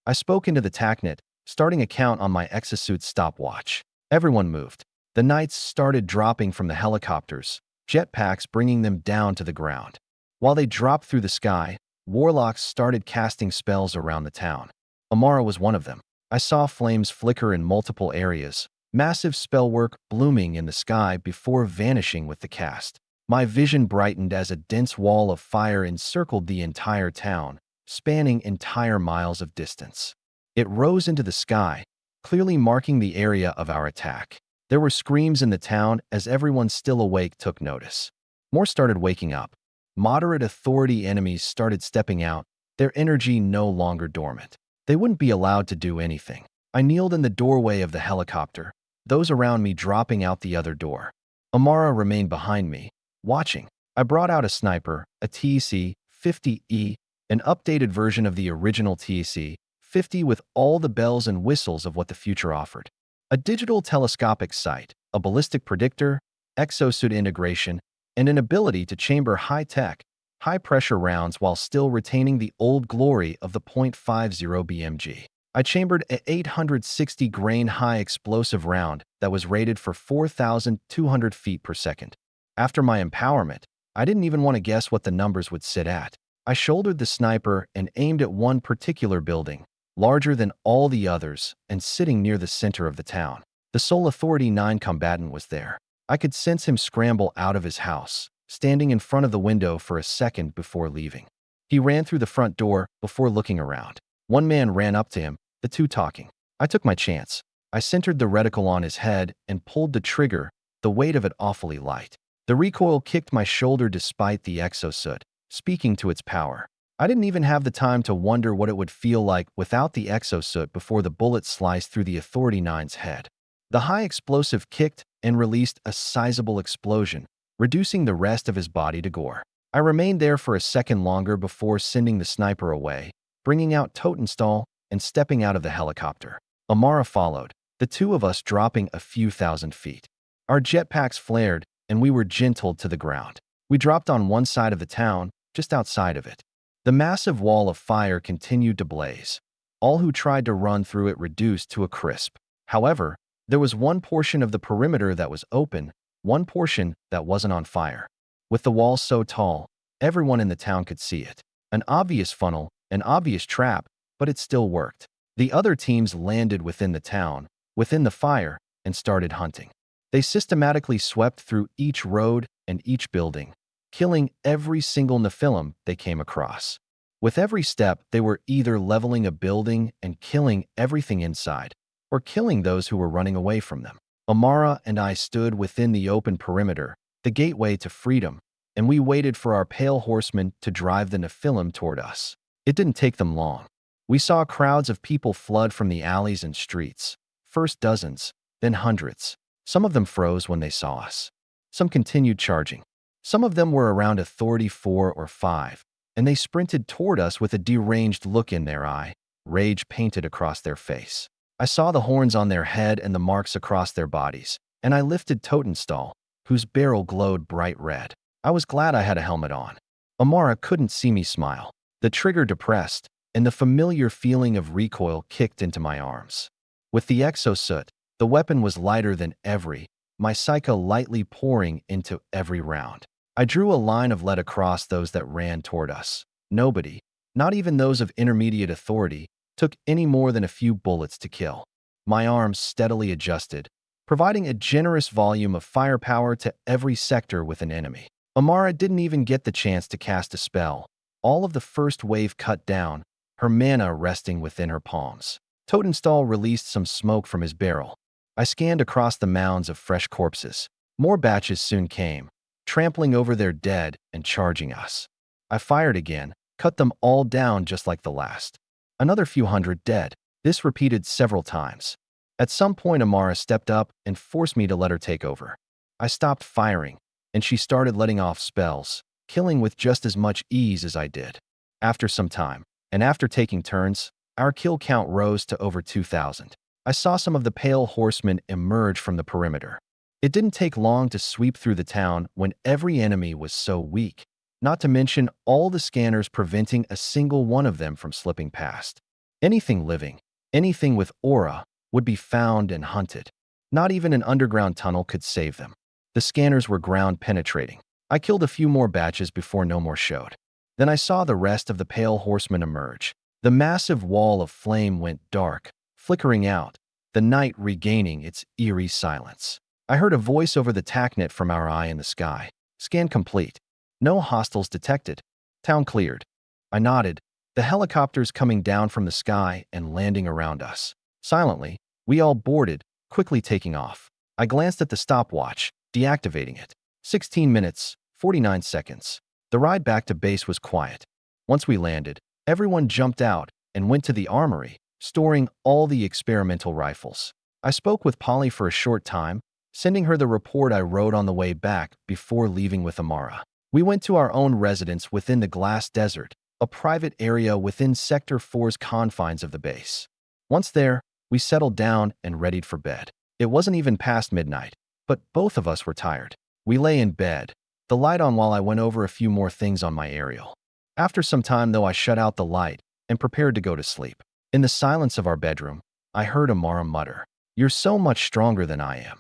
I spoke into the TACnet, starting a count on my exosuit stopwatch. Everyone moved. The knights started dropping from the helicopters, jetpacks bringing them down to the ground. While they dropped through the sky, warlocks started casting spells around the town. Amara was one of them. I saw flames flicker in multiple areas, massive spellwork blooming in the sky before vanishing with the cast. My vision brightened as a dense wall of fire encircled the entire town, spanning entire miles of distance. It rose into the sky, clearly marking the area of our attack. There were screams in the town as everyone still awake took notice. More started waking up. Moderate authority enemies started stepping out, their energy no longer dormant. They wouldn't be allowed to do anything. I kneeled in the doorway of the helicopter, those around me dropping out the other door. Amara remained behind me, watching. I brought out a sniper, a TEC-50E, an updated version of the original TEC-50 with all the bells and whistles of what the future offered. A digital telescopic sight, a ballistic predictor, exosuit integration, and an ability to chamber high-tech, high-pressure rounds while still retaining the old glory of the .50 BMG. I chambered an 860-grain high-explosive round that was rated for 4,200 feet per second. After my empowerment, I didn't even want to guess what the numbers would sit at. I shouldered the sniper and aimed at one particular building, larger than all the others and sitting near the center of the town. The sole Authority 9 combatant was there. I could sense him scramble out of his house, standing in front of the window for a second before leaving. He ran through the front door before looking around. One man ran up to him, the two talking. I took my chance. I centered the reticle on his head and pulled the trigger, the weight of it awfully light. The recoil kicked my shoulder despite the exosuit, speaking to its power. I didn't even have the time to wonder what it would feel like without the exosuit before the bullet sliced through the Authority 9's head. The high explosive kicked and released a sizable explosion, reducing the rest of his body to gore. I remained there for a second longer before sending the sniper away, bringing out Totenstall and stepping out of the helicopter. Amara followed, the two of us dropping a few thousand feet. Our jetpacks flared, and we were gentled to the ground. We dropped on one side of the town, just outside of it. The massive wall of fire continued to blaze. All who tried to run through it reduced to a crisp. However, there was one portion of the perimeter that was open, one portion that wasn't on fire. With the wall so tall, everyone in the town could see it. An obvious funnel, an obvious trap, but it still worked. The other teams landed within the town, within the fire, and started hunting. They systematically swept through each road and each building, killing every single Nephilim they came across. With every step, they were either leveling a building and killing everything inside, or killing those who were running away from them. Amara and I stood within the open perimeter, the gateway to freedom, and we waited for our pale horsemen to drive the Nephilim toward us. It didn't take them long. We saw crowds of people flood from the alleys and streets, first dozens, then hundreds. Some of them froze when they saw us. Some continued charging. Some of them were around Authority 4 or 5, and they sprinted toward us with a deranged look in their eye, rage painted across their face. I saw the horns on their head and the marks across their bodies, and I lifted Totenstall, whose barrel glowed bright red. I was glad I had a helmet on. Amara couldn't see me smile. The trigger depressed, and the familiar feeling of recoil kicked into my arms. With the exosuit, the weapon was lighter than every, my psyche lightly pouring into every round. I drew a line of lead across those that ran toward us. Nobody, not even those of intermediate authority, took any more than a few bullets to kill. My arms steadily adjusted, providing a generous volume of firepower to every sector with an enemy. Amara didn't even get the chance to cast a spell. All of the first wave cut down, her mana resting within her palms. Totenstall released some smoke from his barrel. I scanned across the mounds of fresh corpses. More batches soon came, trampling over their dead and charging us. I fired again, cut them all down just like the last. Another few hundred dead. This repeated several times. At some point, Amara stepped up and forced me to let her take over. I stopped firing, and she started letting off spells, killing with just as much ease as I did. After some time, and after taking turns, our kill count rose to over 2,000. I saw some of the pale horsemen emerge from the perimeter. It didn't take long to sweep through the town when every enemy was so weak, not to mention all the scanners preventing a single one of them from slipping past. Anything living, anything with aura, would be found and hunted. Not even an underground tunnel could save them. The scanners were ground penetrating. I killed a few more batches before no more showed. Then I saw the rest of the pale horsemen emerge. The massive wall of flame went dark, flickering out, the night regaining its eerie silence. I heard a voice over the TACnet from our eye in the sky. Scan complete. No hostiles detected. Town cleared. I nodded, the helicopters coming down from the sky and landing around us. Silently, we all boarded, quickly taking off. I glanced at the stopwatch, deactivating it. 16 minutes, 49 seconds. The ride back to base was quiet. Once we landed, everyone jumped out and went to the armory, storing all the experimental rifles. I spoke with Polly for a short time, sending her the report I wrote on the way back before leaving with Amara. We went to our own residence within the Glass Desert, a private area within Sector 4's confines of the base. Once there, we settled down and readied for bed. It wasn't even past midnight, but both of us were tired. We lay in bed, the light on while I went over a few more things on my aerial. After some time, though, I shut out the light and prepared to go to sleep. In the silence of our bedroom, I heard Amara mutter, "You're so much stronger than I am."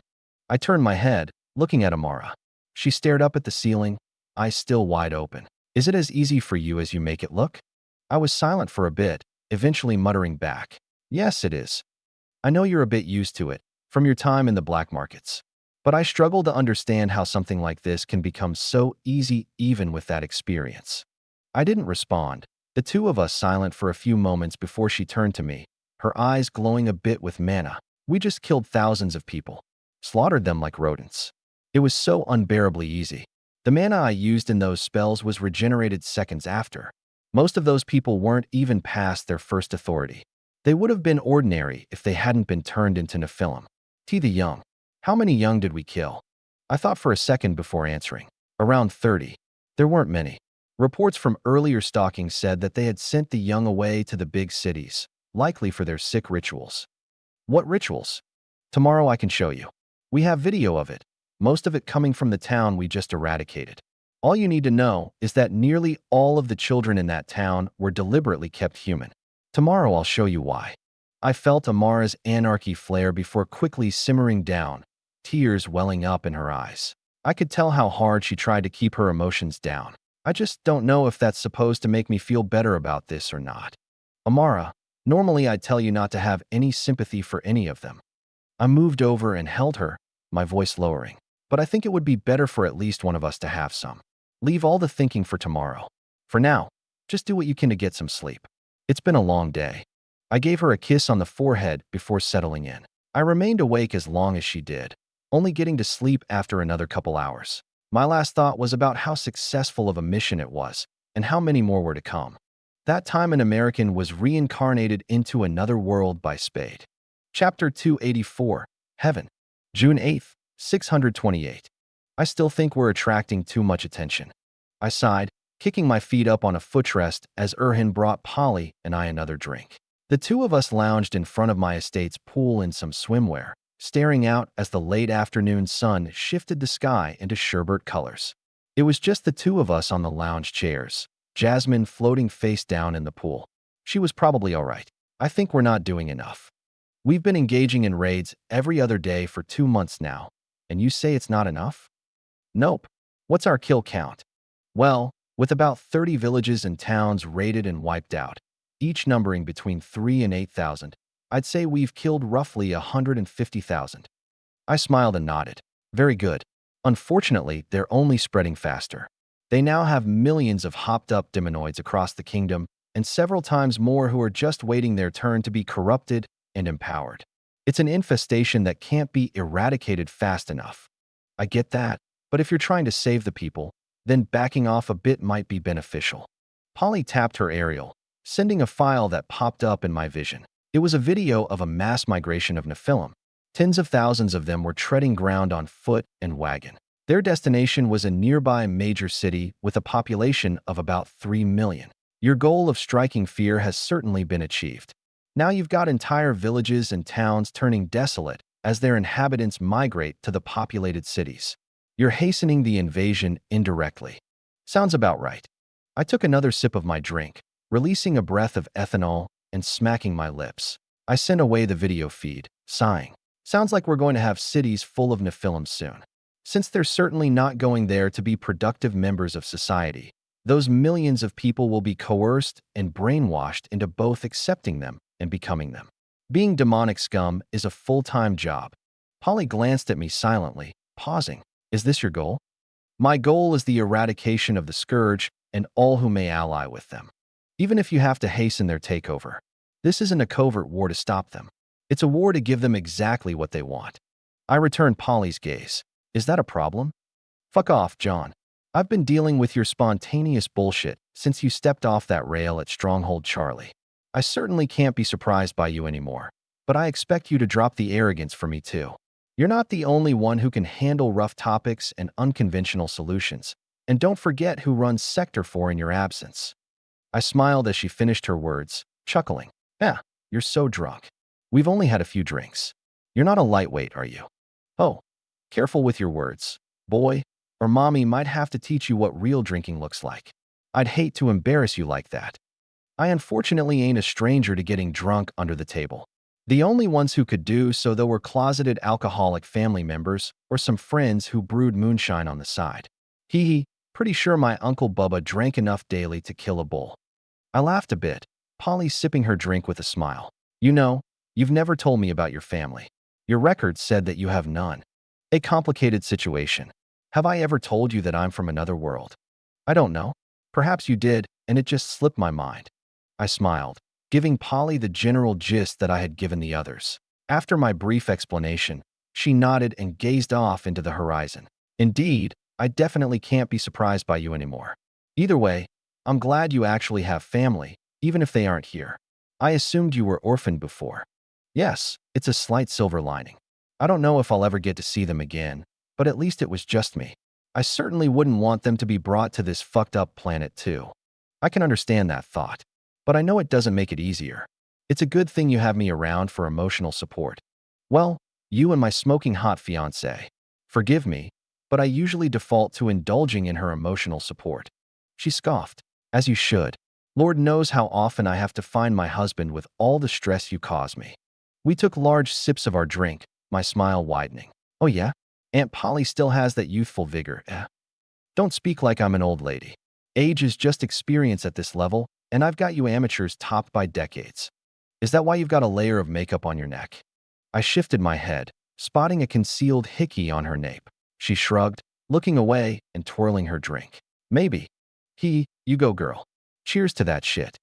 I turned my head, looking at Amara. She stared up at the ceiling, eyes still wide open. "Is it as easy for you as you make it look?" I was silent for a bit, eventually muttering back, "Yes, it is. I know you're a bit used to it, from your time in the black markets. But I struggle to understand how something like this can become so easy even with that experience." I didn't respond, the two of us silent for a few moments before she turned to me, her eyes glowing a bit with mana. "We just killed thousands of people. Slaughtered them like rodents. It was so unbearably easy. The mana I used in those spells was regenerated seconds after. Most of those people weren't even past their first authority. They would have been ordinary if they hadn't been turned into Nephilim. The young. How many young did we kill?" I thought for a second before answering. "Around 30. There weren't many. Reports from earlier stalking said that they had sent the young away to the big cities, likely for their sick rituals." "What rituals?" "Tomorrow I can show you. We have video of it, most of it coming from the town we just eradicated. All you need to know is that nearly all of the children in that town were deliberately kept human. Tomorrow I'll show you why." I felt Amara's anarchy flare before quickly simmering down, tears welling up in her eyes. I could tell how hard she tried to keep her emotions down. "I just don't know if that's supposed to make me feel better about this or not. Amara, normally I'd tell you not to have any sympathy for any of them." I moved over and held her, my voice lowering. "But I think it would be better for at least one of us to have some. Leave all the thinking for tomorrow. For now, just do what you can to get some sleep. It's been a long day." I gave her a kiss on the forehead before settling in. I remained awake as long as she did, only getting to sleep after another couple hours. My last thought was about how successful of a mission it was, and how many more were to come. That time an American was reincarnated into another world by Spade. Chapter 284, Heaven. June 8th, 628. I still think we're attracting too much attention. I sighed, kicking my feet up on a footrest as Erhan brought Polly and I another drink. The two of us lounged in front of my estate's pool in some swimwear, staring out as the late afternoon sun shifted the sky into sherbet colors. It was just the two of us on the lounge chairs, Jasmine floating face down in the pool. She was probably all right. "I think we're not doing enough. We've been engaging in raids every other day for 2 months now, and you say it's not enough?" "Nope. What's our kill count?" "Well, with about 30 villages and towns raided and wiped out, each numbering between 3 and 8,000, I'd say we've killed roughly 150,000. I smiled and nodded. "Very good. Unfortunately, they're only spreading faster. They now have millions of hopped-up demonoids across the kingdom, and several times more who are just waiting their turn to be corrupted and empowered. It's an infestation that can't be eradicated fast enough. I get that, but if you're trying to save the people, then backing off a bit might be beneficial. Polly tapped her aerial, sending a file that popped up in my vision. It was a video of a mass migration of Nephilim. Tens of thousands of them were treading ground on foot and wagon. Their destination was a nearby major city with a population of about 3 million. Your goal of striking fear has certainly been achieved. Now you've got entire villages and towns turning desolate as their inhabitants migrate to the populated cities. You're hastening the invasion indirectly. Sounds about right. I took another sip of my drink, releasing a breath of ethanol and smacking my lips. I sent away the video feed, sighing. Sounds like we're going to have cities full of Nephilim soon. Since they're certainly not going there to be productive members of society, those millions of people will be coerced and brainwashed into both accepting them and becoming them. Being demonic scum is a full-time job. Polly glanced at me silently, pausing. Is this your goal? My goal is the eradication of the scourge and all who may ally with them, even if you have to hasten their takeover. This isn't a covert war to stop them. It's a war to give them exactly what they want. I returned Polly's gaze. Is that a problem? Fuck off, John. I've been dealing with your spontaneous bullshit since you stepped off that rail at Stronghold Charlie. I certainly can't be surprised by you anymore, but I expect you to drop the arrogance for me too. You're not the only one who can handle rough topics and unconventional solutions, and don't forget who runs Sector 4 in your absence. I smiled as she finished her words, chuckling. You're so drunk. We've only had a few drinks. You're not a lightweight, are you? Oh, careful with your words, boy, or mommy might have to teach you what real drinking looks like. I'd hate to embarrass you like that. I unfortunately ain't a stranger to getting drunk under the table. The only ones who could do so though were closeted alcoholic family members or some friends who brewed moonshine on the side. Pretty sure my Uncle Bubba drank enough daily to kill a bull. I laughed a bit, Polly sipping her drink with a smile. You know, you've never told me about your family. Your record said that you have none. A complicated situation. Have I ever told you that I'm from another world? I don't know. Perhaps you did, and it just slipped my mind. I smiled, giving Polly the general gist that I had given the others. After my brief explanation, she nodded and gazed off into the horizon. Indeed, I definitely can't be surprised by you anymore. Either way, I'm glad you actually have family, even if they aren't here. I assumed you were orphaned before. Yes, it's a slight silver lining. I don't know if I'll ever get to see them again, but at least it was just me. I certainly wouldn't want them to be brought to this fucked up planet too. I can understand that thought, but I know it doesn't make it easier. It's a good thing you have me around for emotional support. Well, you and my smoking hot fiancé. Forgive me, but I usually default to indulging in her emotional support. She scoffed. As you should. Lord knows how often I have to find my husband with all the stress you cause me. We took large sips of our drink, my smile widening. Oh yeah? Aunt Polly still has that youthful vigor, eh? Don't speak like I'm an old lady. Age is just experience at this level, and I've got you amateurs topped by decades. Is that why you've got a layer of makeup on your neck? I shifted my head, spotting a concealed hickey on her nape. She shrugged, looking away and twirling her drink. Maybe. You go girl. Cheers to that shit.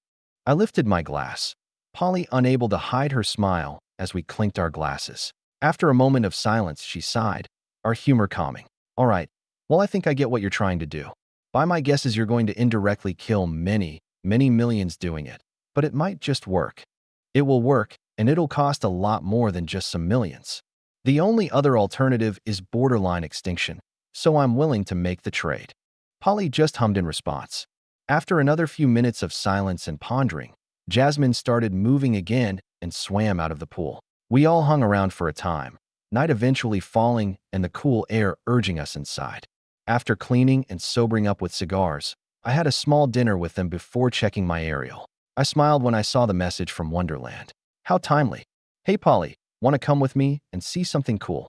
I lifted my glass, Polly unable to hide her smile as we clinked our glasses. After a moment of silence, she sighed, our humor calming. All right, well I think I get what you're trying to do. By my guesses you're going to indirectly kill many millions doing it. But it might just work. It will work, and it'll cost a lot more than just some millions. The only other alternative is borderline extinction, so I'm willing to make the trade. Polly just hummed in response. After another few minutes of silence and pondering, Jasmine started moving again and swam out of the pool. We all hung around for a time, night eventually falling and the cool air urging us inside. After cleaning and sobering up with cigars, I had a small dinner with them before checking my aerial. I smiled when I saw the message from Wonderland. How timely. Hey Polly, want to come with me and see something cool?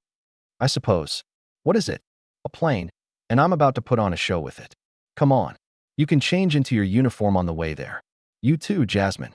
I suppose. What is it? A plane, and I'm about to put on a show with it. Come on. You can change into your uniform on the way there. You too, Jasmine.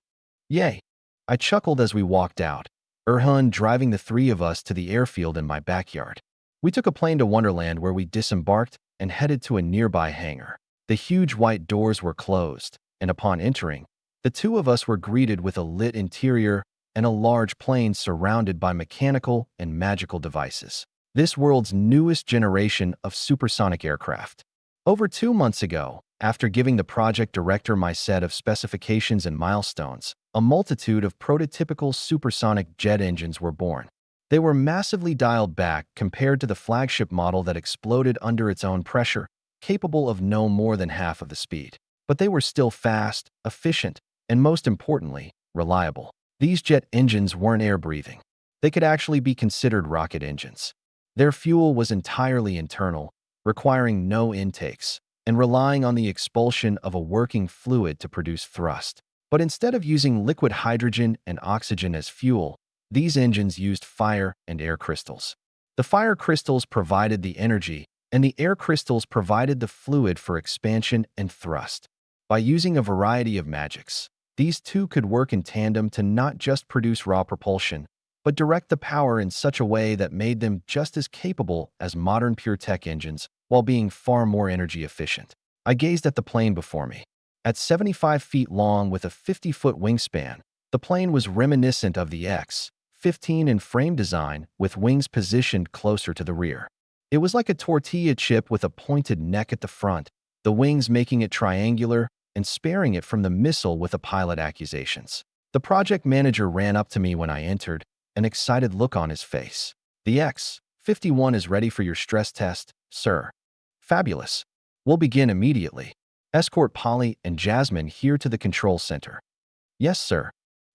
Yay. I chuckled as we walked out, Erhan driving the three of us to the airfield in my backyard. We took a plane to Wonderland where we disembarked and headed to a nearby hangar. The huge white doors were closed, and upon entering, The two of us were greeted with a lit interior and a large plane surrounded by mechanical and magical devices. This world's newest generation of supersonic aircraft. Over 2 months ago, after giving the project director my set of specifications and milestones, a multitude of prototypical supersonic jet engines were born. They were massively dialed back compared to the flagship model that exploded under its own pressure, capable of no more than half of the speed. But they were still fast, efficient, and most importantly, reliable. These jet engines weren't air-breathing. They could actually be considered rocket engines. Their fuel was entirely internal, requiring no intakes, and relying on the expulsion of a working fluid to produce thrust. But instead of using liquid hydrogen and oxygen as fuel, these engines used fire and air crystals. The fire crystals provided the energy, and the air crystals provided the fluid for expansion and thrust. By using a variety of magics, these two could work in tandem to not just produce raw propulsion, but direct the power in such a way that made them just as capable as modern pure-tech engines while being far more energy efficient. I gazed at the plane before me. At 75 feet long with a 50-foot wingspan, the plane was reminiscent of the X-15 in frame design with wings positioned closer to the rear. It was like a tortilla chip with a pointed neck at the front, the wings making it triangular and sparing it from the missile with the pilot accusations. The project manager ran up to me when I entered, an excited look on his face. "The X-51 is ready for your stress test, sir." "Fabulous. We'll begin immediately. Escort Polly and Jasmine here to the control center." "Yes, sir."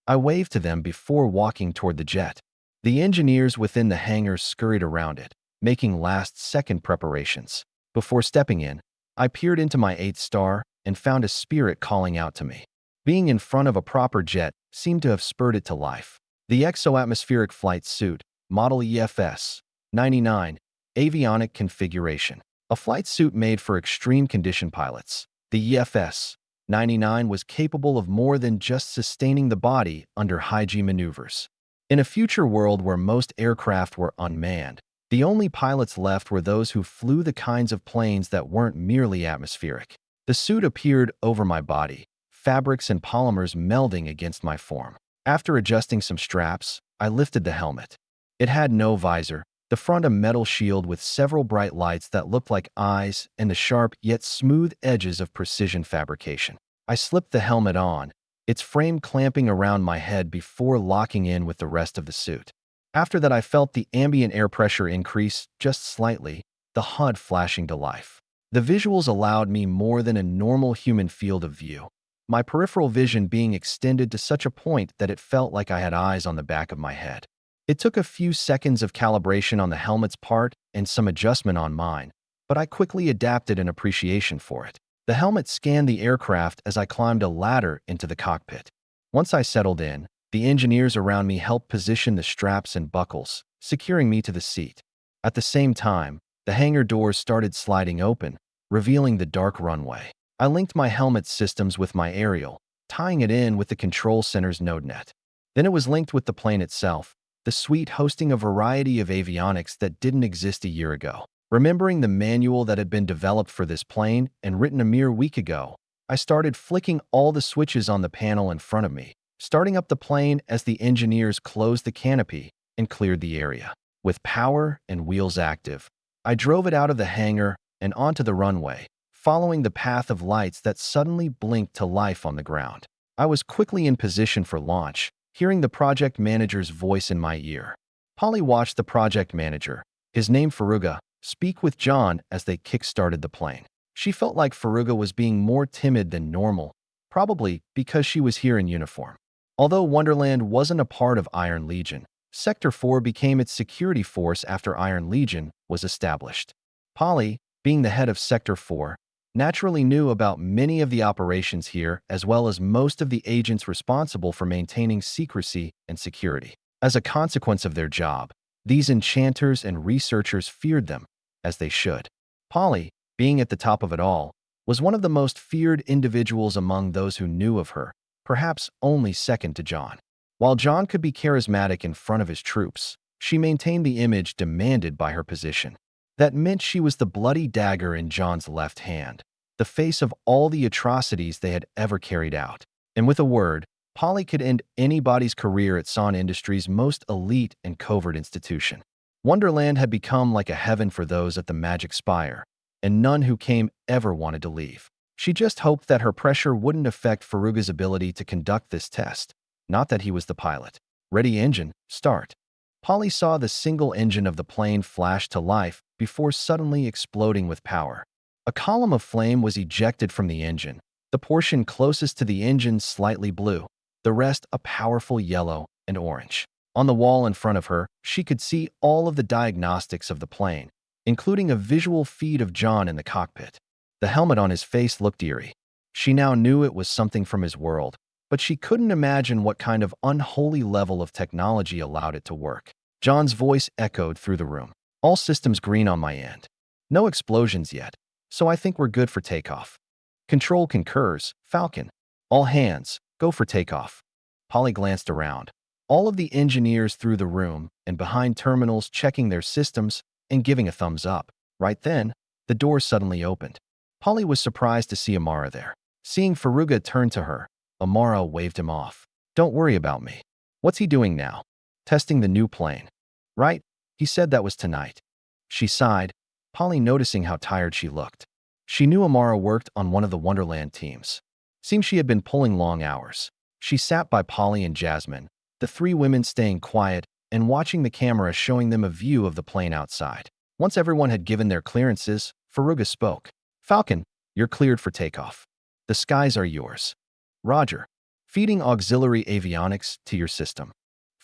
I waved to them before walking toward the jet. The engineers within the hangar scurried around it, making last-second preparations. Before stepping in, I peered into my 8th star and found a spirit calling out to me. Being in front of a proper jet seemed to have spurred it to life. The exo-atmospheric flight suit, model EFS-99, avionic configuration. A flight suit made for extreme condition pilots. The EFS-99 was capable of more than just sustaining the body under high-G maneuvers. In a future world where most aircraft were unmanned, the only pilots left were those who flew the kinds of planes that weren't merely atmospheric. The suit appeared over my body, fabrics and polymers melding against my form. After adjusting some straps, I lifted the helmet. It had no visor, the front a metal shield with several bright lights that looked like eyes and the sharp yet smooth edges of precision fabrication. I slipped the helmet on, its frame clamping around my head before locking in with the rest of the suit. After that, I felt the ambient air pressure increase just slightly, the HUD flashing to life. The visuals allowed me more than a normal human field of view, my peripheral vision being extended to such a point that it felt like I had eyes on the back of my head. It took a few seconds of calibration on the helmet's part and some adjustment on mine, but I quickly adapted an appreciation for it. The helmet scanned the aircraft as I climbed a ladder into the cockpit. Once I settled in, the engineers around me helped position the straps and buckles, securing me to the seat. At the same time, the hangar doors started sliding open, revealing the dark runway. I linked my helmet systems with my aerial, tying it in with the control center's NodeNet. Then it was linked with the plane itself, the suite hosting a variety of avionics that didn't exist a year ago. Remembering the manual that had been developed for this plane and written a mere week ago, I started flicking all the switches on the panel in front of me, starting up the plane as the engineers closed the canopy and cleared the area. With power and wheels active, I drove it out of the hangar and onto the runway, following the path of lights that suddenly blinked to life on the ground. I was quickly in position for launch, hearing the project manager's voice in my ear. Polly watched the project manager, his name Faruga, speak with John as they kick-started the plane. She felt like Faruga was being more timid than normal, probably because she was here in uniform. Although Wonderland wasn't a part of Iron Legion, Sector 4 became its security force after Iron Legion was established. Polly, being the head of Sector 4, naturally knew about many of the operations here as well as most of the agents responsible for maintaining secrecy and security. As a consequence of their job, these enchanters and researchers feared them, as they should. Polly, being at the top of it all, was one of the most feared individuals among those who knew of her, perhaps only second to John. While John could be charismatic in front of his troops, she maintained the image demanded by her position. That meant she was the bloody dagger in John's left hand, the face of all the atrocities they had ever carried out. And with a word, Polly could end anybody's career at Son Industries' most elite and covert institution. Wonderland had become like a heaven for those at the Magic Spire, and none who came ever wanted to leave. She just hoped that her pressure wouldn't affect Faruga's ability to conduct this test, not that he was the pilot. Ready engine, start. Polly saw the single engine of the plane flash to life before suddenly exploding with power. A column of flame was ejected from the engine, the portion closest to the engine slightly blue, the rest a powerful yellow and orange. On the wall in front of her, she could see all of the diagnostics of the plane, including a visual feed of John in the cockpit. The helmet on his face looked eerie. She now knew it was something from his world, but she couldn't imagine what kind of unholy level of technology allowed it to work. John's voice echoed through the room. All systems green on my end. No explosions yet, so I think we're good for takeoff. Control concurs, Falcon. All hands, go for takeoff. Polly glanced around. All of the engineers through the room and behind terminals checking their systems and giving a thumbs up. Right then, the door suddenly opened. Polly was surprised to see Amara there. Seeing Faruga turn to her, Amara waved him off. Don't worry about me. What's he doing now? Testing the new plane. Right? He said that was tonight. She sighed, Polly noticing how tired she looked. She knew Amara worked on one of the Wonderland teams. Seemed she had been pulling long hours. She sat by Polly and Jasmine, the three women staying quiet and watching the camera showing them a view of the plane outside. Once everyone had given their clearances, Faruga spoke. Falcon, you're cleared for takeoff. The skies are yours. Roger. Feeding auxiliary avionics to your system.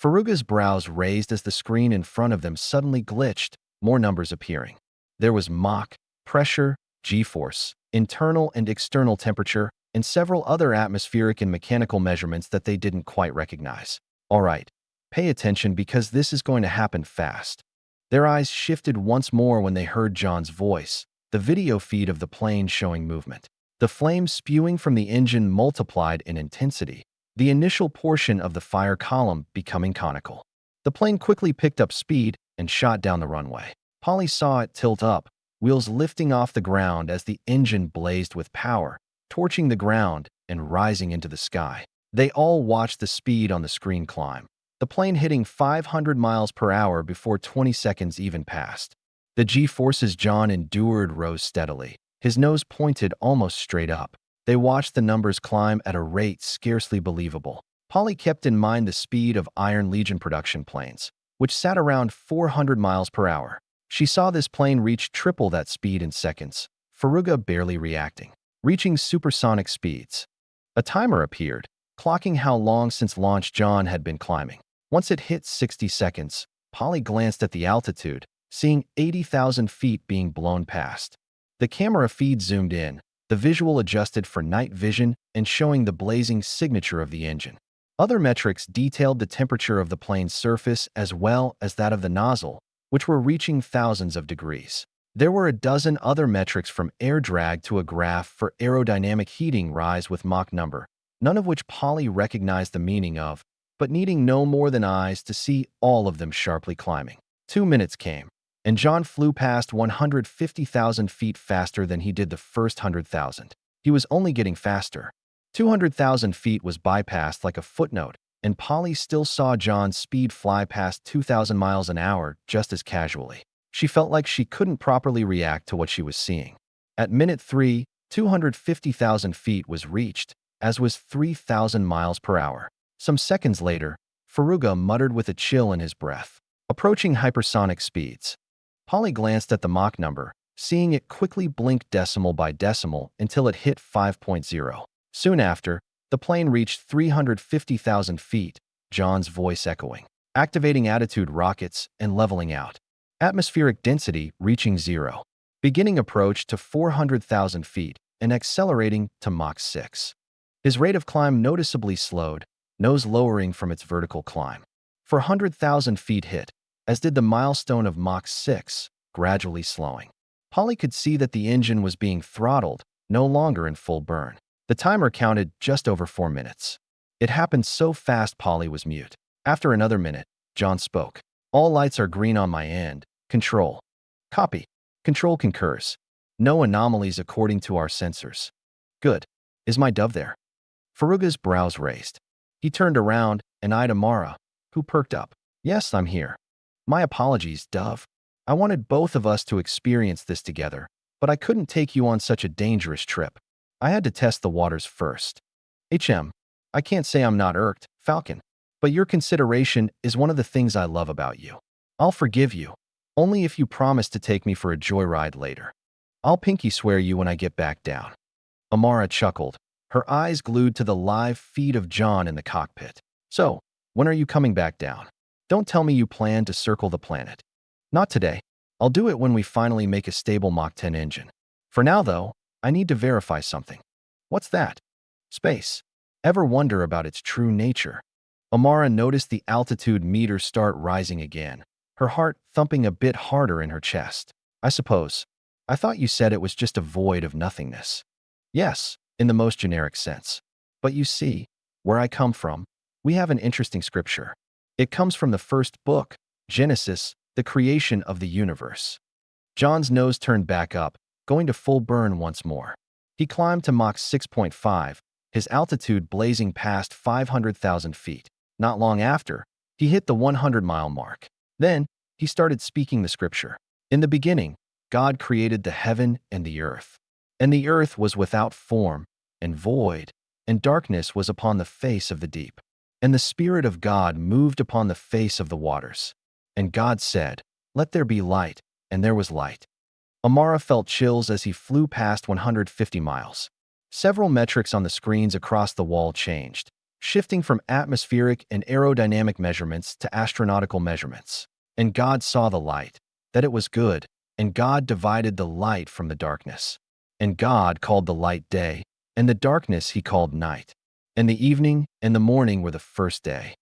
Faruga's brows raised as the screen in front of them suddenly glitched, more numbers appearing. There was Mach, pressure, G-force, internal and external temperature, and several other atmospheric and mechanical measurements that they didn't quite recognize. All right, pay attention because this is going to happen fast. Their eyes shifted once more when they heard John's voice, the video feed of the plane showing movement. The flames spewing from the engine multiplied in intensity, the initial portion of the fire column becoming conical. The plane quickly picked up speed and shot down the runway. Polly saw it tilt up, wheels lifting off the ground as the engine blazed with power, torching the ground and rising into the sky. They all watched the speed on the screen climb, the plane hitting 500 miles per hour before 20 seconds even passed. The G-forces John endured rose steadily, his nose pointed almost straight up. They watched the numbers climb at a rate scarcely believable. Polly kept in mind the speed of Iron Legion production planes, which sat around 400 miles per hour. She saw this plane reach triple that speed in seconds, Faruga barely reacting, reaching supersonic speeds. A timer appeared, clocking how long since launch John had been climbing. Once it hit 60 seconds, Polly glanced at the altitude, seeing 80,000 feet being blown past. The camera feed zoomed in, the visual adjusted for night vision and showing the blazing signature of the engine. Other metrics detailed the temperature of the plane's surface as well as that of the nozzle, which were reaching thousands of degrees. There were a dozen other metrics from air drag to a graph for aerodynamic heating rise with Mach number, none of which Polly recognized the meaning of, but needing no more than eyes to see all of them sharply climbing. 2 minutes came, and John flew past 150,000 feet faster than he did the first 100,000. He was only getting faster. 200,000 feet was bypassed like a footnote, and Polly still saw John's speed fly past 2,000 miles an hour just as casually. She felt like she couldn't properly react to what she was seeing. At minute 3, 250,000 feet was reached, as was 3,000 miles per hour. Some seconds later, Faruga muttered with a chill in his breath, approaching hypersonic speeds. Polly glanced at the Mach number, seeing it quickly blink decimal by decimal until it hit 5.0. Soon after, the plane reached 350,000 feet, John's voice echoing, activating attitude rockets and leveling out. Atmospheric density reaching 0. Beginning approach to 400,000 feet and accelerating to Mach 6. His rate of climb noticeably slowed, nose lowering from its vertical climb. For 100,000 feet hit, as did the milestone of Mach 6, gradually slowing. Polly could see that the engine was being throttled, no longer in full burn. The timer counted just over 4 minutes. It happened so fast Polly was mute. After another minute, John spoke. All lights are green on my end. Control. Copy. Control concurs. No anomalies according to our sensors. Good. Is my dove there? Furuga's brows raised. He turned around and eyed Amara, who perked up. Yes, I'm here. My apologies, Dove. I wanted both of us to experience this together, but I couldn't take you on such a dangerous trip. I had to test the waters first. I can't say I'm not irked, Falcon, but your consideration is one of the things I love about you. I'll forgive you, only if you promise to take me for a joyride later. I'll pinky swear you when I get back down. Amara chuckled, her eyes glued to the live feed of John in the cockpit. So, when are you coming back down? Don't tell me you plan to circle the planet. Not today. I'll do it when we finally make a stable Mach 10 engine. For now, though, I need to verify something. What's that? Space. Ever wonder about its true nature? Amara noticed the altitude meter start rising again, her heart thumping a bit harder in her chest. I suppose. I thought you said it was just a void of nothingness. Yes, in the most generic sense. But you see, where I come from, we have an interesting scripture. It comes from the first book, Genesis, the creation of the universe. John's nose turned back up, going to full burn once more. He climbed to Mach 6.5, his altitude blazing past 500,000 feet. Not long after, he hit the 100-mile mark. Then, he started speaking the scripture. In the beginning, God created the heaven and the earth. And the earth was without form and void, and darkness was upon the face of the deep. And the Spirit of God moved upon the face of the waters. And God said, "Let there be light," and there was light. Amara felt chills as he flew past 150 miles. Several metrics on the screens across the wall changed, shifting from atmospheric and aerodynamic measurements to astronautical measurements. And God saw the light, that it was good, and God divided the light from the darkness. And God called the light day, and the darkness he called night. And the evening and the morning were the first day.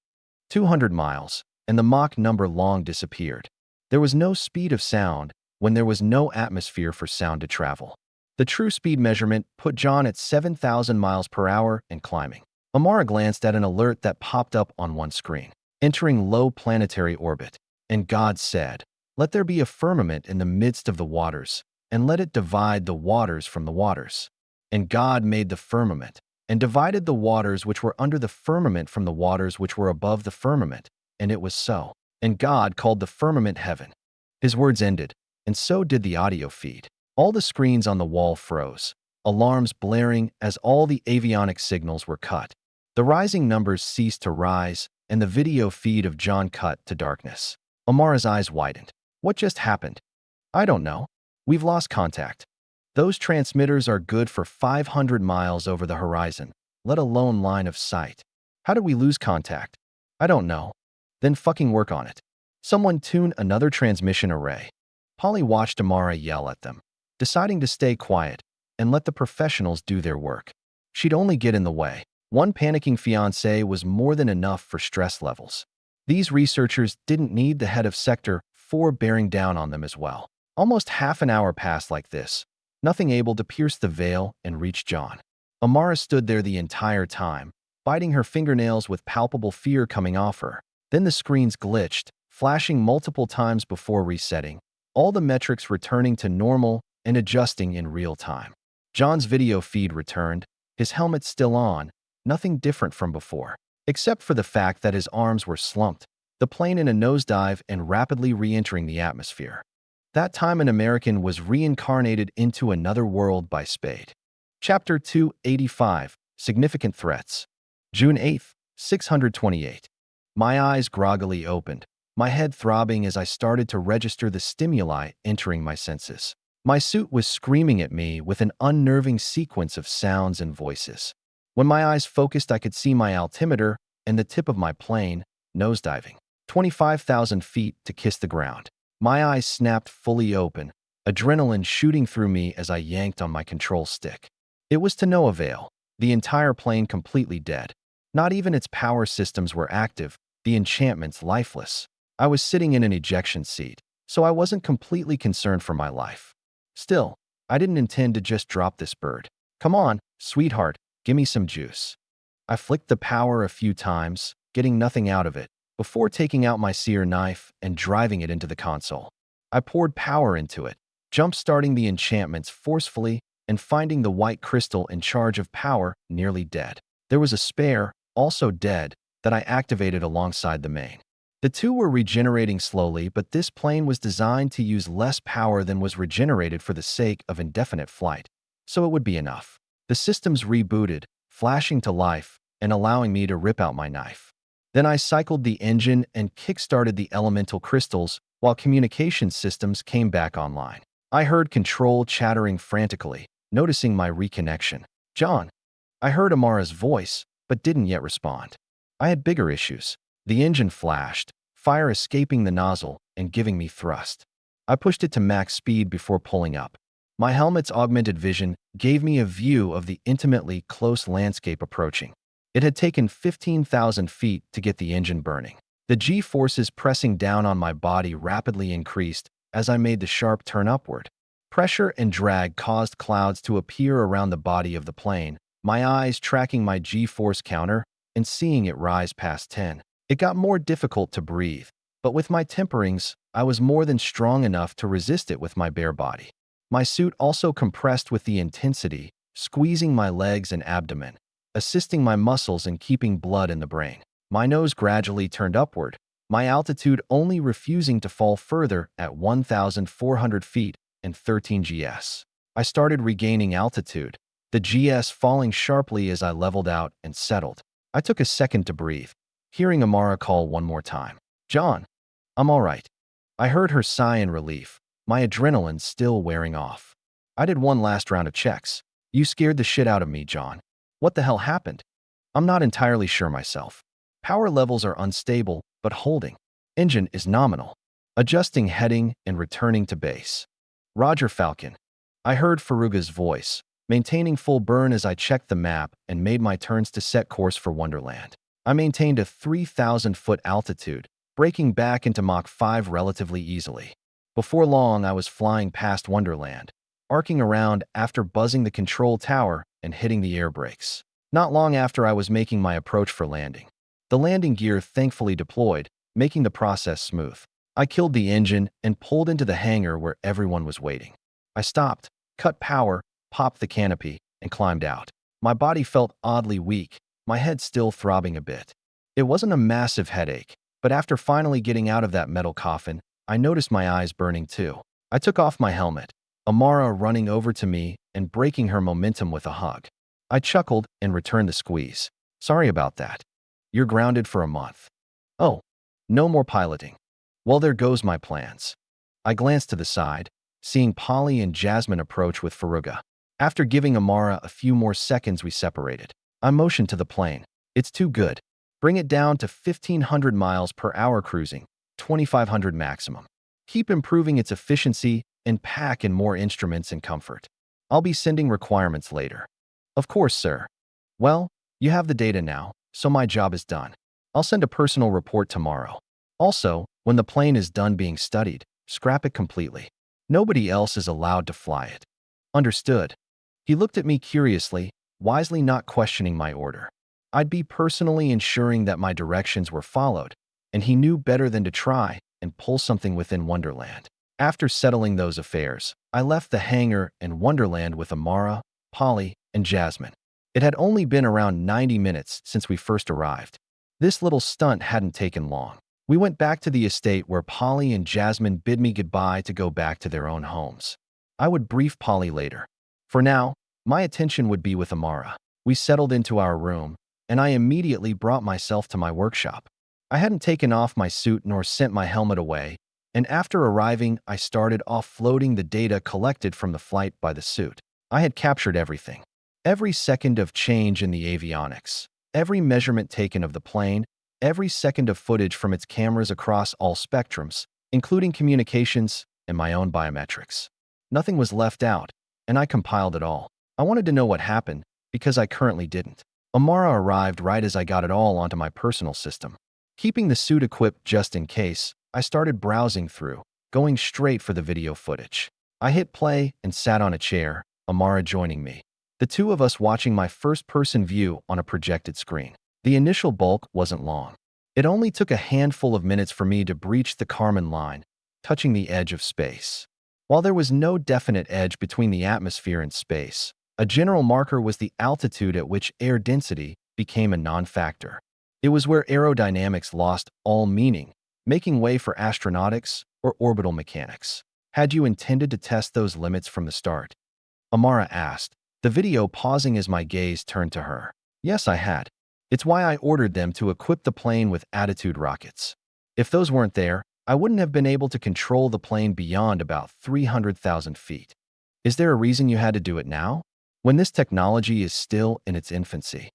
200 miles, and the Mach number long disappeared. There was no speed of sound when there was no atmosphere for sound to travel. The true speed measurement put John at 7,000 miles per hour and climbing. Amara glanced at an alert that popped up on one screen. Entering low planetary orbit. And God said, "Let there be a firmament in the midst of the waters, and let it divide the waters from the waters." And God made the firmament, and divided the waters which were under the firmament from the waters which were above the firmament. And it was so. And God called the firmament heaven. His words ended, and so did the audio feed. All the screens on the wall froze, alarms blaring as all the avionics signals were cut. The rising numbers ceased to rise, and the video feed of John cut to darkness. Amara's eyes widened. What just happened? I don't know. We've lost contact. Those transmitters are good for 500 miles over the horizon, let alone line of sight. How did we lose contact? I don't know. Then fucking work on it. Someone tune another transmission array. Polly watched Amara yell at them, deciding to stay quiet and let the professionals do their work. She'd only get in the way. One panicking fiancé was more than enough for stress levels. These researchers didn't need the head of Sector 4 bearing down on them as well. Almost half an hour passed like this, nothing able to pierce the veil and reach John. Amara stood there the entire time, biting her fingernails with palpable fear coming off her. Then the screens glitched, flashing multiple times before resetting, all the metrics returning to normal and adjusting in real time. John's video feed returned, his helmet still on, nothing different from before, except for the fact that his arms were slumped, the plane in a nosedive and rapidly re-entering the atmosphere. That time an American was reincarnated into another world by Spade. Chapter 285, Significant Threats. June 8, 628. My eyes groggily opened, my head throbbing as I started to register the stimuli entering my senses. My suit was screaming at me with an unnerving sequence of sounds and voices. When my eyes focused, I could see my altimeter and the tip of my plane, nosediving. 25,000 feet to kiss the ground. My eyes snapped fully open, adrenaline shooting through me as I yanked on my control stick. It was to no avail. The entire plane completely dead. Not even its power systems were active, the enchantments lifeless. I was sitting in an ejection seat, so I wasn't completely concerned for my life. Still, I didn't intend to just drop this bird. Come on, sweetheart, give me some juice. I flicked the power a few times, getting nothing out of it, before taking out my sear knife and driving it into the console. I poured power into it, jump-starting the enchantments forcefully and finding the white crystal in charge of power nearly dead. There was a spare, also dead, that I activated alongside the main. The two were regenerating slowly, but this plane was designed to use less power than was regenerated for the sake of indefinite flight, so it would be enough. The systems rebooted, flashing to life and allowing me to rip out my knife. Then I cycled the engine and kick-started the elemental crystals while communication systems came back online. I heard control chattering frantically, noticing my reconnection. "John." I heard Amara's voice, but didn't yet respond. I had bigger issues. The engine flashed, fire escaping the nozzle and giving me thrust. I pushed it to max speed before pulling up. My helmet's augmented vision gave me a view of the intimately close landscape approaching. It had taken 15,000 feet to get the engine burning. The G-forces pressing down on my body rapidly increased as I made the sharp turn upward. Pressure and drag caused clouds to appear around the body of the plane, my eyes tracking my G-force counter and seeing it rise past 10. It got more difficult to breathe, but with my temperings, I was more than strong enough to resist it with my bare body. My suit also compressed with the intensity, squeezing my legs and abdomen, assisting my muscles in keeping blood in the brain. My nose gradually turned upward, my altitude only refusing to fall further at 1,400 feet and 13 GS. I started regaining altitude, the GS falling sharply as I leveled out and settled. I took a second to breathe, hearing Amara call one more time. "John." "I'm all right." I heard her sigh in relief, my adrenaline still wearing off. I did one last round of checks. "You scared the shit out of me, John. What the hell happened?" "I'm not entirely sure myself. Power levels are unstable, but holding. Engine is nominal. Adjusting heading and returning to base." "Roger, Falcon." I heard Faruga's voice, maintaining full burn as I checked the map and made my turns to set course for Wonderland. I maintained a 3,000-foot altitude, breaking back into Mach 5 relatively easily. Before long, I was flying past Wonderland, arcing around after buzzing the control tower and hitting the air brakes. Not long after, I was making my approach for landing. The landing gear thankfully deployed, making the process smooth. I killed the engine and pulled into the hangar where everyone was waiting. I stopped, cut power, popped the canopy, and climbed out. My body felt oddly weak, my head still throbbing a bit. It wasn't a massive headache, but after finally getting out of that metal coffin, I noticed my eyes burning too. I took off my helmet, Amara running over to me and breaking her momentum with a hug. I chuckled and returned the squeeze. "Sorry about that. You're grounded for a month." "Oh, no more piloting. Well, there goes my plans." I glanced to the side, seeing Polly and Jasmine approach with Faruga. After giving Amara a few more seconds, we separated. I motioned to the plane. "It's too good. Bring it down to 1,500 miles per hour cruising, 2,500 maximum. Keep improving its efficiency and pack in more instruments and comfort. I'll be sending requirements later." "Of course, sir." "Well, you have the data now, so my job is done. I'll send a personal report tomorrow. Also, when the plane is done being studied, scrap it completely. Nobody else is allowed to fly it." "Understood." He looked at me curiously, wisely not questioning my order. I'd be personally ensuring that my directions were followed, and he knew better than to try and pull something within Wonderland. After settling those affairs, I left the hangar and Wonderland with Amara, Polly, and Jasmine. It had only been around 90 minutes since we first arrived. This little stunt hadn't taken long. We went back to the estate where Polly and Jasmine bid me goodbye to go back to their own homes. I would brief Polly later. For now, my attention would be with Amara. We settled into our room, and I immediately brought myself to my workshop. I hadn't taken off my suit nor sent my helmet away, and after arriving, I started offloading the data collected from the flight by the suit. I had captured everything. Every second of change in the avionics, every measurement taken of the plane, every second of footage from its cameras across all spectrums, including communications and my own biometrics. Nothing was left out, and I compiled it all. I wanted to know what happened, because I currently didn't. Amara arrived right as I got it all onto my personal system. Keeping the suit equipped just in case, I started browsing through, going straight for the video footage. I hit play and sat on a chair, Amara joining me. The two of us watching my first-person view on a projected screen. The initial bulk wasn't long. It only took a handful of minutes for me to breach the Kármán line, touching the edge of space. While there was no definite edge between the atmosphere and space, a general marker was the altitude at which air density became a non-factor. It was where aerodynamics lost all meaning, making way for astronautics or orbital mechanics. Had you intended to test those limits from the start? Amara asked, the video pausing as my gaze turned to her. Yes, I had. It's why I ordered them to equip the plane with attitude rockets. If those weren't there, I wouldn't have been able to control the plane beyond about 300,000 feet. Is there a reason you had to do it now, when this technology is still in its infancy?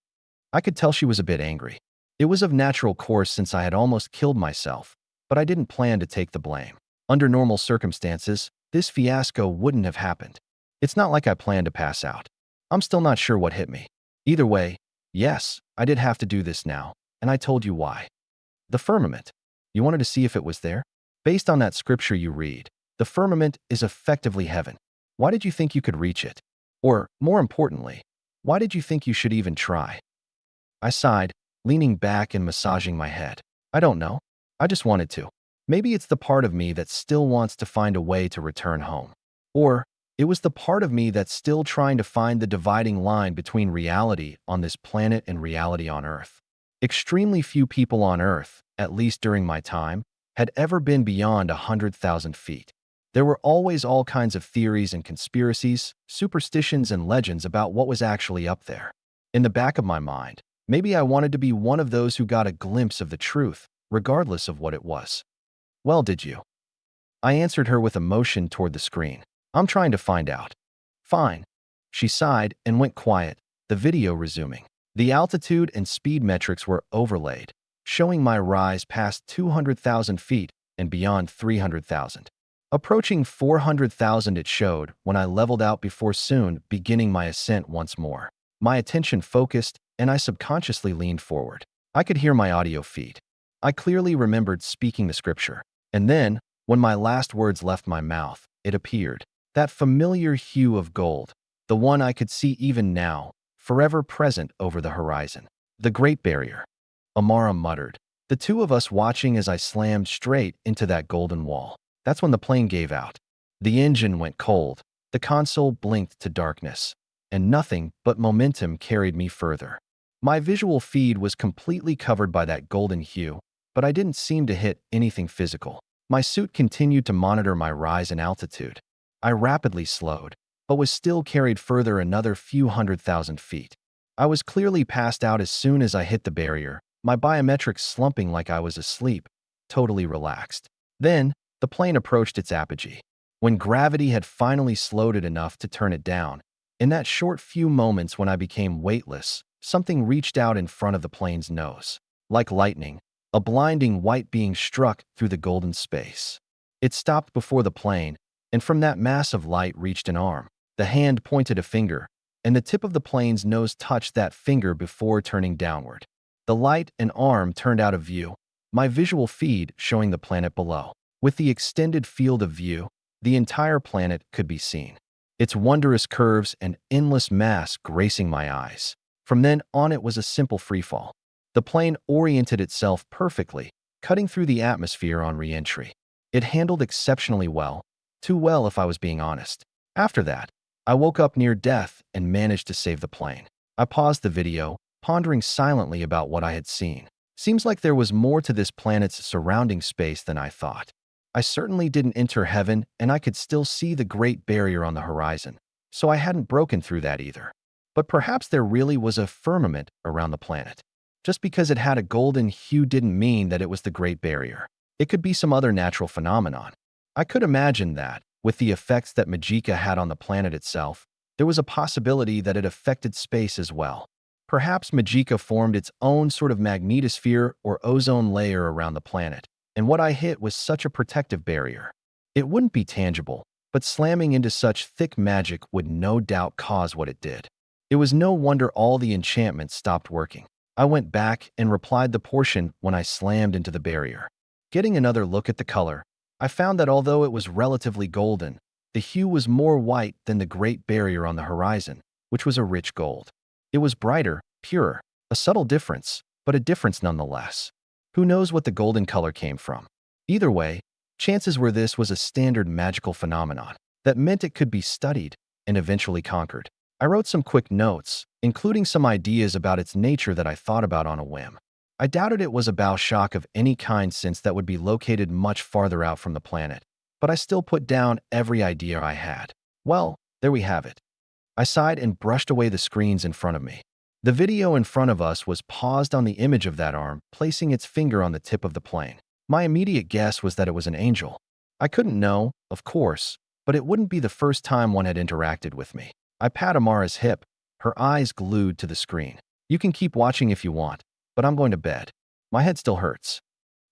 I could tell she was a bit angry. It was of natural course since I had almost killed myself, but I didn't plan to take the blame. Under normal circumstances, this fiasco wouldn't have happened. It's not like I planned to pass out. I'm still not sure what hit me. Either way, yes, I did have to do this now, and I told you why. The firmament. You wanted to see if it was there? Based on that scripture you read, the firmament is effectively heaven. Why did you think you could reach it? Or, more importantly, why did you think you should even try? I sighed, leaning back and massaging my head. I don't know. I just wanted to. Maybe it's the part of me that still wants to find a way to return home. Or, it was the part of me that's still trying to find the dividing line between reality on this planet and reality on Earth. Extremely few people on Earth, at least during my time, had ever been beyond 100,000 feet. There were always all kinds of theories and conspiracies, superstitions and legends about what was actually up there. In the back of my mind, maybe I wanted to be one of those who got a glimpse of the truth, regardless of what it was. Well, did you? I answered her with a motion toward the screen. I'm trying to find out. Fine. She sighed and went quiet, the video resuming. The altitude and speed metrics were overlaid, showing my rise past 200,000 feet and beyond 300,000. Approaching 400,000 it showed when I leveled out before soon beginning my ascent once more. My attention focused and I subconsciously leaned forward. I could hear my audio feed. I clearly remembered speaking the scripture. And then, when my last words left my mouth, it appeared. That familiar hue of gold, the one I could see even now, forever present over the horizon. The Great Barrier. Amara muttered, the two of us watching as I slammed straight into that golden wall. That's when the plane gave out. The engine went cold, the console blinked to darkness, and nothing but momentum carried me further. My visual feed was completely covered by that golden hue, but I didn't seem to hit anything physical. My suit continued to monitor my rise in altitude. I rapidly slowed, but was still carried further another few 100,000 feet. I was clearly passed out as soon as I hit the barrier, my biometrics slumping like I was asleep, totally relaxed. Then, the plane approached its apogee. When gravity had finally slowed it enough to turn it down, in that short few moments when I became weightless, something reached out in front of the plane's nose. Like lightning, a blinding white being struck through the golden space. It stopped before the plane, and from that mass of light reached an arm. The hand pointed a finger, and the tip of the plane's nose touched that finger before turning downward. The light and arm turned out of view, my visual feed showing the planet below. With the extended field of view, the entire planet could be seen, its wondrous curves and endless mass gracing my eyes. From then on it was a simple freefall. The plane oriented itself perfectly, cutting through the atmosphere on re-entry. It handled exceptionally well, too well if I was being honest. After that, I woke up near death and managed to save the plane. I paused the video, pondering silently about what I had seen. Seems like there was more to this planet's surrounding space than I thought. I certainly didn't enter heaven, and I could still see the Great Barrier on the horizon, so I hadn't broken through that either. But perhaps there really was a firmament around the planet. Just because it had a golden hue didn't mean that it was the Great Barrier. It could be some other natural phenomenon. I could imagine that, with the effects that Magica had on the planet itself, there was a possibility that it affected space as well. Perhaps Magica formed its own sort of magnetosphere or ozone layer around the planet, and what I hit was such a protective barrier. It wouldn't be tangible, but slamming into such thick magic would no doubt cause what it did. It was no wonder all the enchantments stopped working. I went back and replied the portion when I slammed into the barrier. Getting another look at the color, I found that although it was relatively golden, the hue was more white than the Great Barrier on the horizon, which was a rich gold. It was brighter, purer, a subtle difference, but a difference nonetheless. Who knows what the golden color came from? Either way, chances were this was a standard magical phenomenon that meant it could be studied and eventually conquered. I wrote some quick notes, including some ideas about its nature that I thought about on a whim. I doubted it was a bow shock of any kind since that would be located much farther out from the planet, but I still put down every idea I had. Well, there we have it. I sighed and brushed away the screens in front of me. The video in front of us was paused on the image of that arm, placing its finger on the tip of the plane. My immediate guess was that it was an angel. I couldn't know, of course, but it wouldn't be the first time one had interacted with me. I pat Amara's hip, her eyes glued to the screen. You can keep watching if you want, but I'm going to bed. My head still hurts.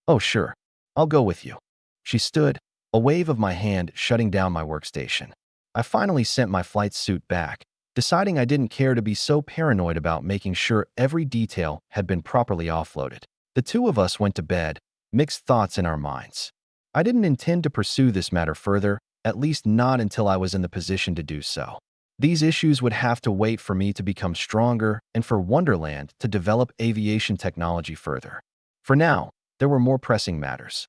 Oh, sure. I'll go with you. She stood, a wave of my hand shutting down my workstation. I finally sent my flight suit back, deciding I didn't care to be so paranoid about making sure every detail had been properly offloaded. The two of us went to bed, mixed thoughts in our minds. I didn't intend to pursue this matter further, at least not until I was in the position to do so. These issues would have to wait for me to become stronger and for Wonderland to develop aviation technology further. For now, there were more pressing matters.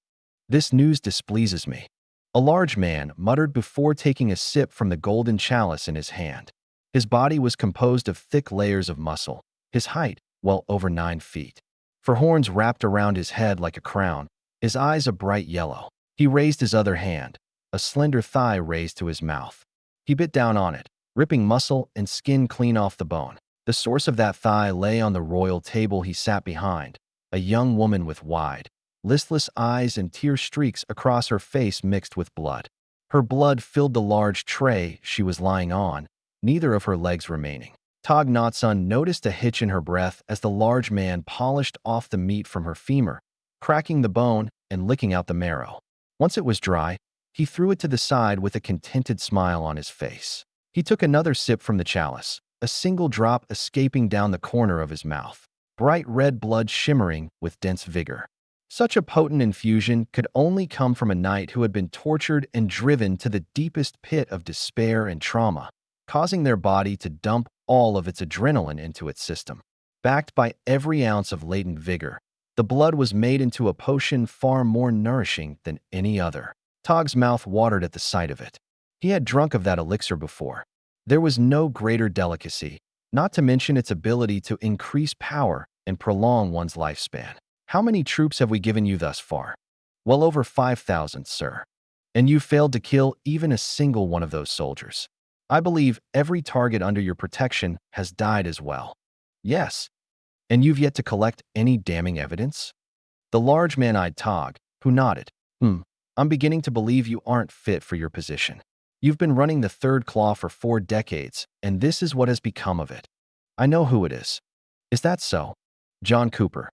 This news displeases me. A large man muttered before taking a sip from the golden chalice in his hand. His body was composed of thick layers of muscle, his height well over 9 feet. For horns wrapped around his head like a crown, his eyes a bright yellow. He raised his other hand, a slender thigh raised to his mouth. He bit down on it, ripping muscle and skin clean off the bone. The source of that thigh lay on the royal table he sat behind, a young woman with wide, listless eyes and tear streaks across her face mixed with blood. Her blood filled the large tray she was lying on, neither of her legs remaining. Tog Notsun noticed a hitch in her breath as the large man polished off the meat from her femur, cracking the bone and licking out the marrow. Once it was dry, he threw it to the side with a contented smile on his face. He took another sip from the chalice, a single drop escaping down the corner of his mouth, bright red blood shimmering with dense vigor. Such a potent infusion could only come from a knight who had been tortured and driven to the deepest pit of despair and trauma, causing their body to dump all of its adrenaline into its system. Backed by every ounce of latent vigor, the blood was made into a potion far more nourishing than any other. Tog's mouth watered at the sight of it. He had drunk of that elixir before. There was no greater delicacy, not to mention its ability to increase power and prolong one's lifespan. How many troops have we given you thus far? Well over 5,000, sir. And you failed to kill even a single one of those soldiers. I believe every target under your protection has died as well. Yes. And you've yet to collect any damning evidence? The large man eyed Tog, who nodded. I'm beginning to believe you aren't fit for your position. You've been running the Third Claw for 4 decades, and this is what has become of it. I know who it is. Is that so? John Cooper.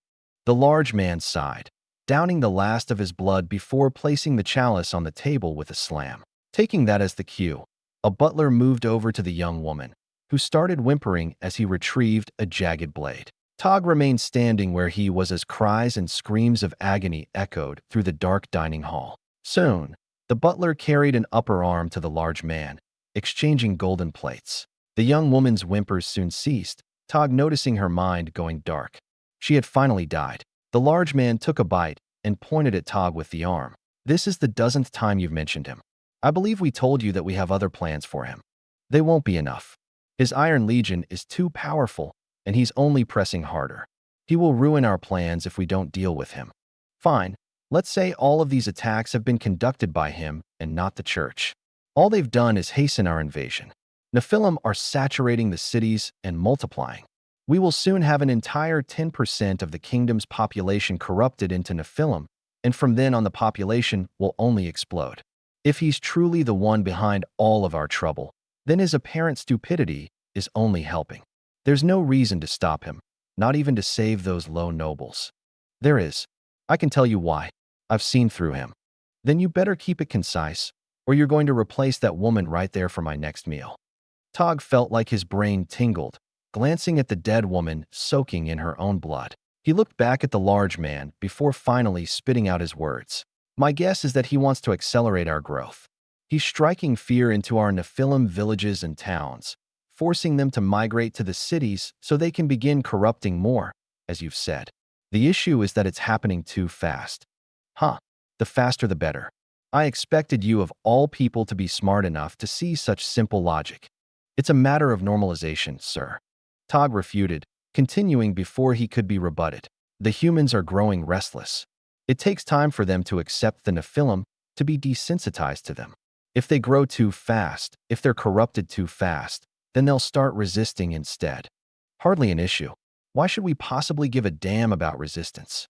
The large man sighed, downing the last of his blood before placing the chalice on the table with a slam. Taking that as the cue, a butler moved over to the young woman, who started whimpering as he retrieved a jagged blade. Tog remained standing where he was as cries and screams of agony echoed through the dark dining hall. Soon, the butler carried an upper arm to the large man, exchanging golden plates. The young woman's whimpers soon ceased, Tog noticing her mind going dark. She had finally died. The large man took a bite and pointed at Tog with the arm. This is the dozenth time you've mentioned him. I believe we told you that we have other plans for him. They won't be enough. His Iron Legion is too powerful, and he's only pressing harder. He will ruin our plans if we don't deal with him. Fine. Let's say all of these attacks have been conducted by him and not the church. All they've done is hasten our invasion. Nephilim are saturating the cities and multiplying. We will soon have an entire 10% of the kingdom's population corrupted into Nephilim, and from then on the population will only explode. If he's truly the one behind all of our trouble, then his apparent stupidity is only helping. There's no reason to stop him, not even to save those low nobles. There is. I can tell you why. I've seen through him. Then you better keep it concise, or you're going to replace that woman right there for my next meal. Tog felt like his brain tingled, glancing at the dead woman soaking in her own blood. He looked back at the large man before finally spitting out his words. My guess is that he wants to accelerate our growth. He's striking fear into our Nephilim villages and towns, forcing them to migrate to the cities so they can begin corrupting more, as you've said. The issue is that it's happening too fast. The faster the better. I expected you of all people to be smart enough to see such simple logic. It's a matter of normalization, sir. Tog refuted, continuing before he could be rebutted. The humans are growing restless. It takes time for them to accept the Nephilim, to be desensitized to them. If they grow too fast, if they're corrupted too fast, then they'll start resisting instead. Hardly an issue. Why should we possibly give a damn about resistance?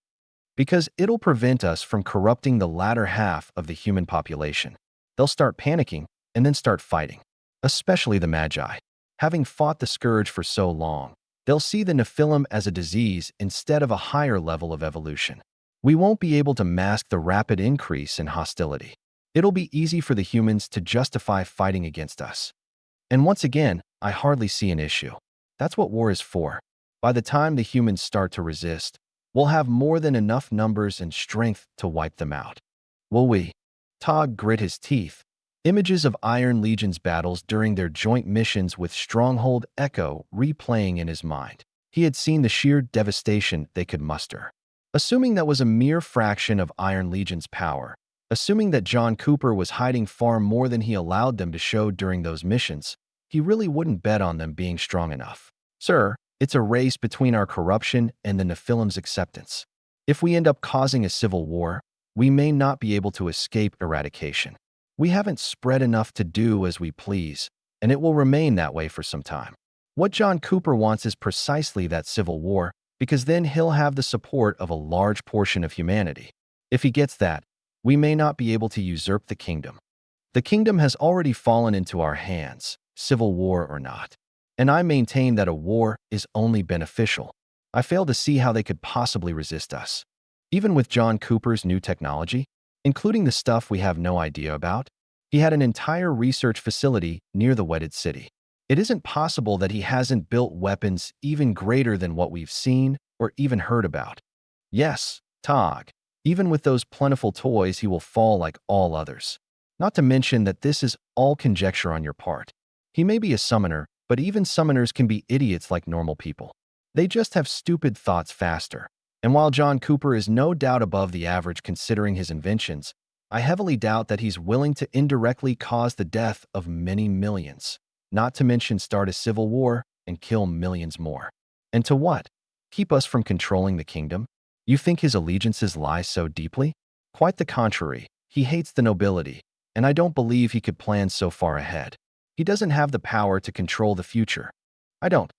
Because it'll prevent us from corrupting the latter half of the human population. They'll start panicking and then start fighting, especially the Magi. Having fought the Scourge for so long, they'll see the Nephilim as a disease instead of a higher level of evolution. We won't be able to mask the rapid increase in hostility. It'll be easy for the humans to justify fighting against us. And once again, I hardly see an issue. That's what war is for. By the time the humans start to resist, we'll have more than enough numbers and strength to wipe them out. Will we? Tog grit his teeth. Images of Iron Legion's battles during their joint missions with Stronghold echo replaying in his mind. He had seen the sheer devastation they could muster. Assuming that was a mere fraction of Iron Legion's power, assuming that John Cooper was hiding far more than he allowed them to show during those missions, he really wouldn't bet on them being strong enough. Sir, it's a race between our corruption and the Nephilim's acceptance. If we end up causing a civil war, we may not be able to escape eradication. We haven't spread enough to do as we please, and it will remain that way for some time. What John Cooper wants is precisely that civil war, because then he'll have the support of a large portion of humanity. If he gets that, we may not be able to usurp the kingdom. The kingdom has already fallen into our hands, civil war or not. And I maintain that a war is only beneficial. I fail to see how they could possibly resist us. Even with John Cooper's new technology, including the stuff we have no idea about, he had an entire research facility near the Wedded City. It isn't possible that he hasn't built weapons even greater than what we've seen or even heard about. Yes, Tog, even with those plentiful toys, he will fall like all others. Not to mention that this is all conjecture on your part. He may be a summoner, but even summoners can be idiots like normal people. They just have stupid thoughts faster. And while John Cooper is no doubt above the average considering his inventions, I heavily doubt that he's willing to indirectly cause the death of many millions, not to mention start a civil war and kill millions more. And to what? Keep us from controlling the kingdom? You think his allegiances lie so deeply? Quite the contrary. He hates the nobility, and I don't believe he could plan so far ahead. He doesn't have the power to control the future. I don't.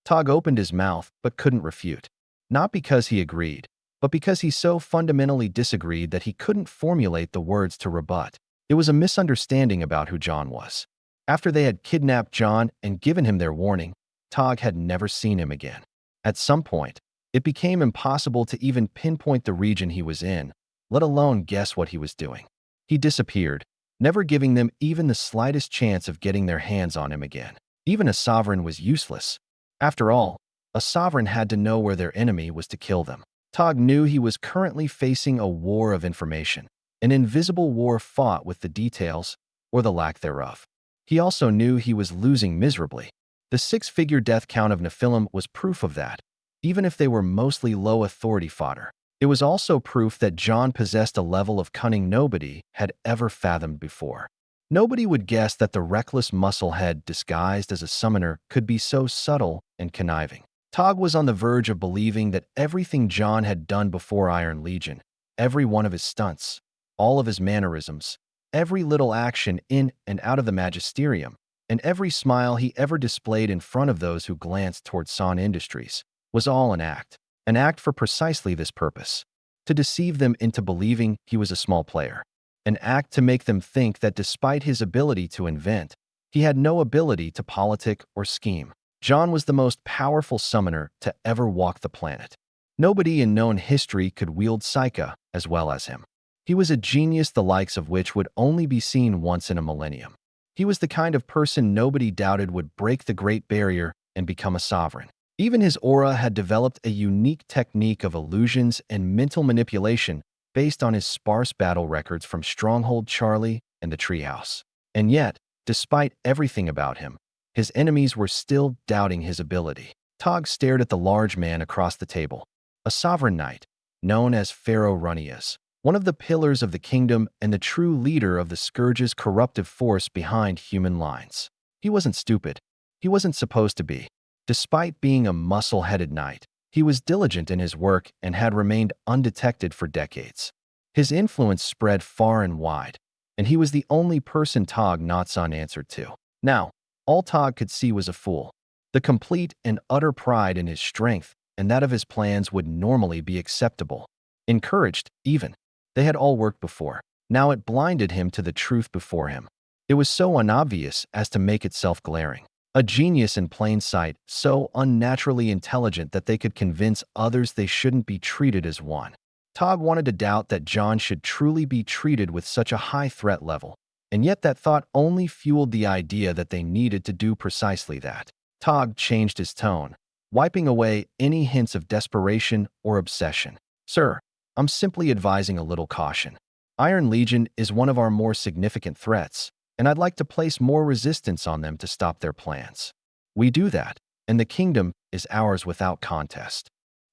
Tog opened his mouth but couldn't refute. Not because he agreed, but because he so fundamentally disagreed that he couldn't formulate the words to rebut. It was a misunderstanding about who John was. After they had kidnapped John and given him their warning, Tog had never seen him again. At some point, it became impossible to even pinpoint the region he was in, let alone guess what he was doing. He disappeared, never giving them even the slightest chance of getting their hands on him again. Even a sovereign was useless. After all, a sovereign had to know where their enemy was to kill them. Tog knew he was currently facing a war of information, an invisible war fought with the details, or the lack thereof. He also knew he was losing miserably. The six-figure death count of Nephilim was proof of that, even if they were mostly low authority fodder. It was also proof that John possessed a level of cunning nobody had ever fathomed before. Nobody would guess that the reckless musclehead disguised as a summoner could be so subtle and conniving. Tog was on the verge of believing that everything John had done before Iron Legion, every one of his stunts, all of his mannerisms, every little action in and out of the Magisterium, and every smile he ever displayed in front of those who glanced toward Son Industries, was all an act for precisely this purpose, to deceive them into believing he was a small player, an act to make them think that despite his ability to invent, he had no ability to politic or scheme. John was the most powerful summoner to ever walk the planet. Nobody in known history could wield Psyche as well as him. He was a genius the likes of which would only be seen once in a millennium. He was the kind of person nobody doubted would break the Great Barrier and become a sovereign. Even his aura had developed a unique technique of illusions and mental manipulation based on his sparse battle records from Stronghold Charlie and the Treehouse. And yet, despite everything about him, his enemies were still doubting his ability. Tog stared at the large man across the table, a sovereign knight, known as Pharaoh Runias, one of the pillars of the kingdom and the true leader of the Scourge's corruptive force behind human lines. He wasn't stupid. He wasn't supposed to be. Despite being a muscle-headed knight, he was diligent in his work and had remained undetected for decades. His influence spread far and wide, and he was the only person Tog not unanswered to. Now, all Tog could see was a fool. The complete and utter pride in his strength and that of his plans would normally be acceptable. Encouraged, even. They had all worked before. Now it blinded him to the truth before him. It was so unobvious as to make itself glaring. A genius in plain sight, so unnaturally intelligent that they could convince others they shouldn't be treated as one. Tog wanted to doubt that John should truly be treated with such a high threat level, and yet that thought only fueled the idea that they needed to do precisely that. Tog changed his tone, wiping away any hints of desperation or obsession. Sir, I'm simply advising a little caution. Iron Legion is one of our more significant threats, and I'd like to place more resistance on them to stop their plans. We do that, and the kingdom is ours without contest.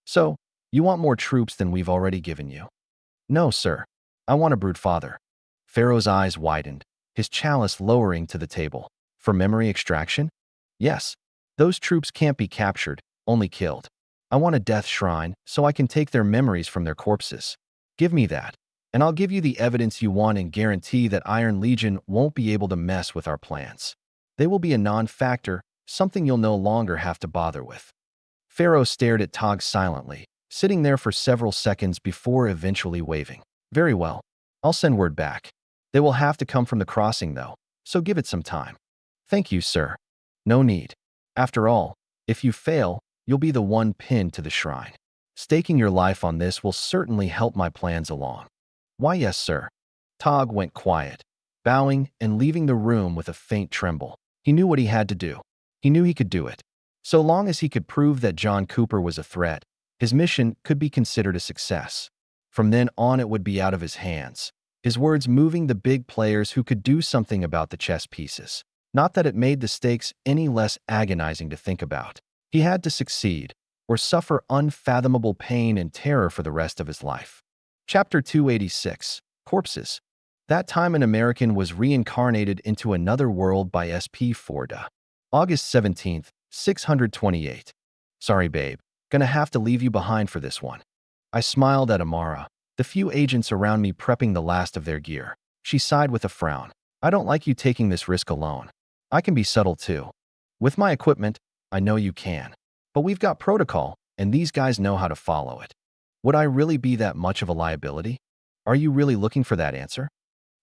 So, you want more troops than we've already given you? No, sir. I want a brood father. Pharaoh's eyes widened, his chalice lowering to the table. For memory extraction? Yes. Those troops can't be captured, only killed. I want a death shrine so I can take their memories from their corpses. Give me that, and I'll give you the evidence you want and guarantee that Iron Legion won't be able to mess with our plans. They will be a non-factor, something you'll no longer have to bother with. Pharaoh stared at Tog silently, sitting there for several seconds before eventually waving. Very well. I'll send word back. They will have to come from the crossing, though, so give it some time. Thank you, sir. No need. After all, if you fail, you'll be the one pinned to the shrine. Staking your life on this will certainly help my plans along. Why, yes, sir. Tog went quiet, bowing and leaving the room with a faint tremble. He knew what he had to do. He knew he could do it. So long as he could prove that John Cooper was a threat, his mission could be considered a success. From then on, it would be out of his hands, his words moving the big players who could do something about the chess pieces. Not that it made the stakes any less agonizing to think about. He had to succeed, or suffer unfathomable pain and terror for the rest of his life. Chapter 286, Corpses. That time an American was reincarnated into another world by SP Forda. August 17th, 628. Sorry, babe. Gonna have to leave you behind for this one. I smiled at Amara, the few agents around me prepping the last of their gear. She sighed with a frown. I don't like you taking this risk alone. I can be subtle too. With my equipment, I know you can. But we've got protocol, and these guys know how to follow it. Would I really be that much of a liability? Are you really looking for that answer?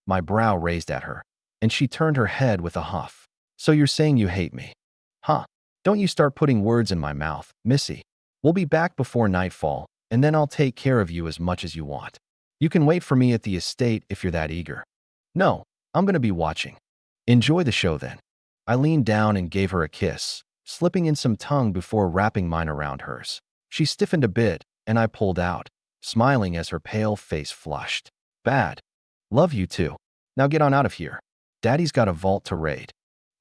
My brow raised at her, and she turned her head with a huff. So you're saying you hate me? Huh. Don't you start putting words in my mouth, Missy. We'll be back before nightfall, and then I'll take care of you as much as you want. You can wait for me at the estate if you're that eager. No, I'm going to be watching. Enjoy the show then. I leaned down and gave her a kiss, slipping in some tongue before wrapping mine around hers. She stiffened a bit, and I pulled out, smiling as her pale face flushed. Bad. Love you too. Now get on out of here. Daddy's got a vault to raid.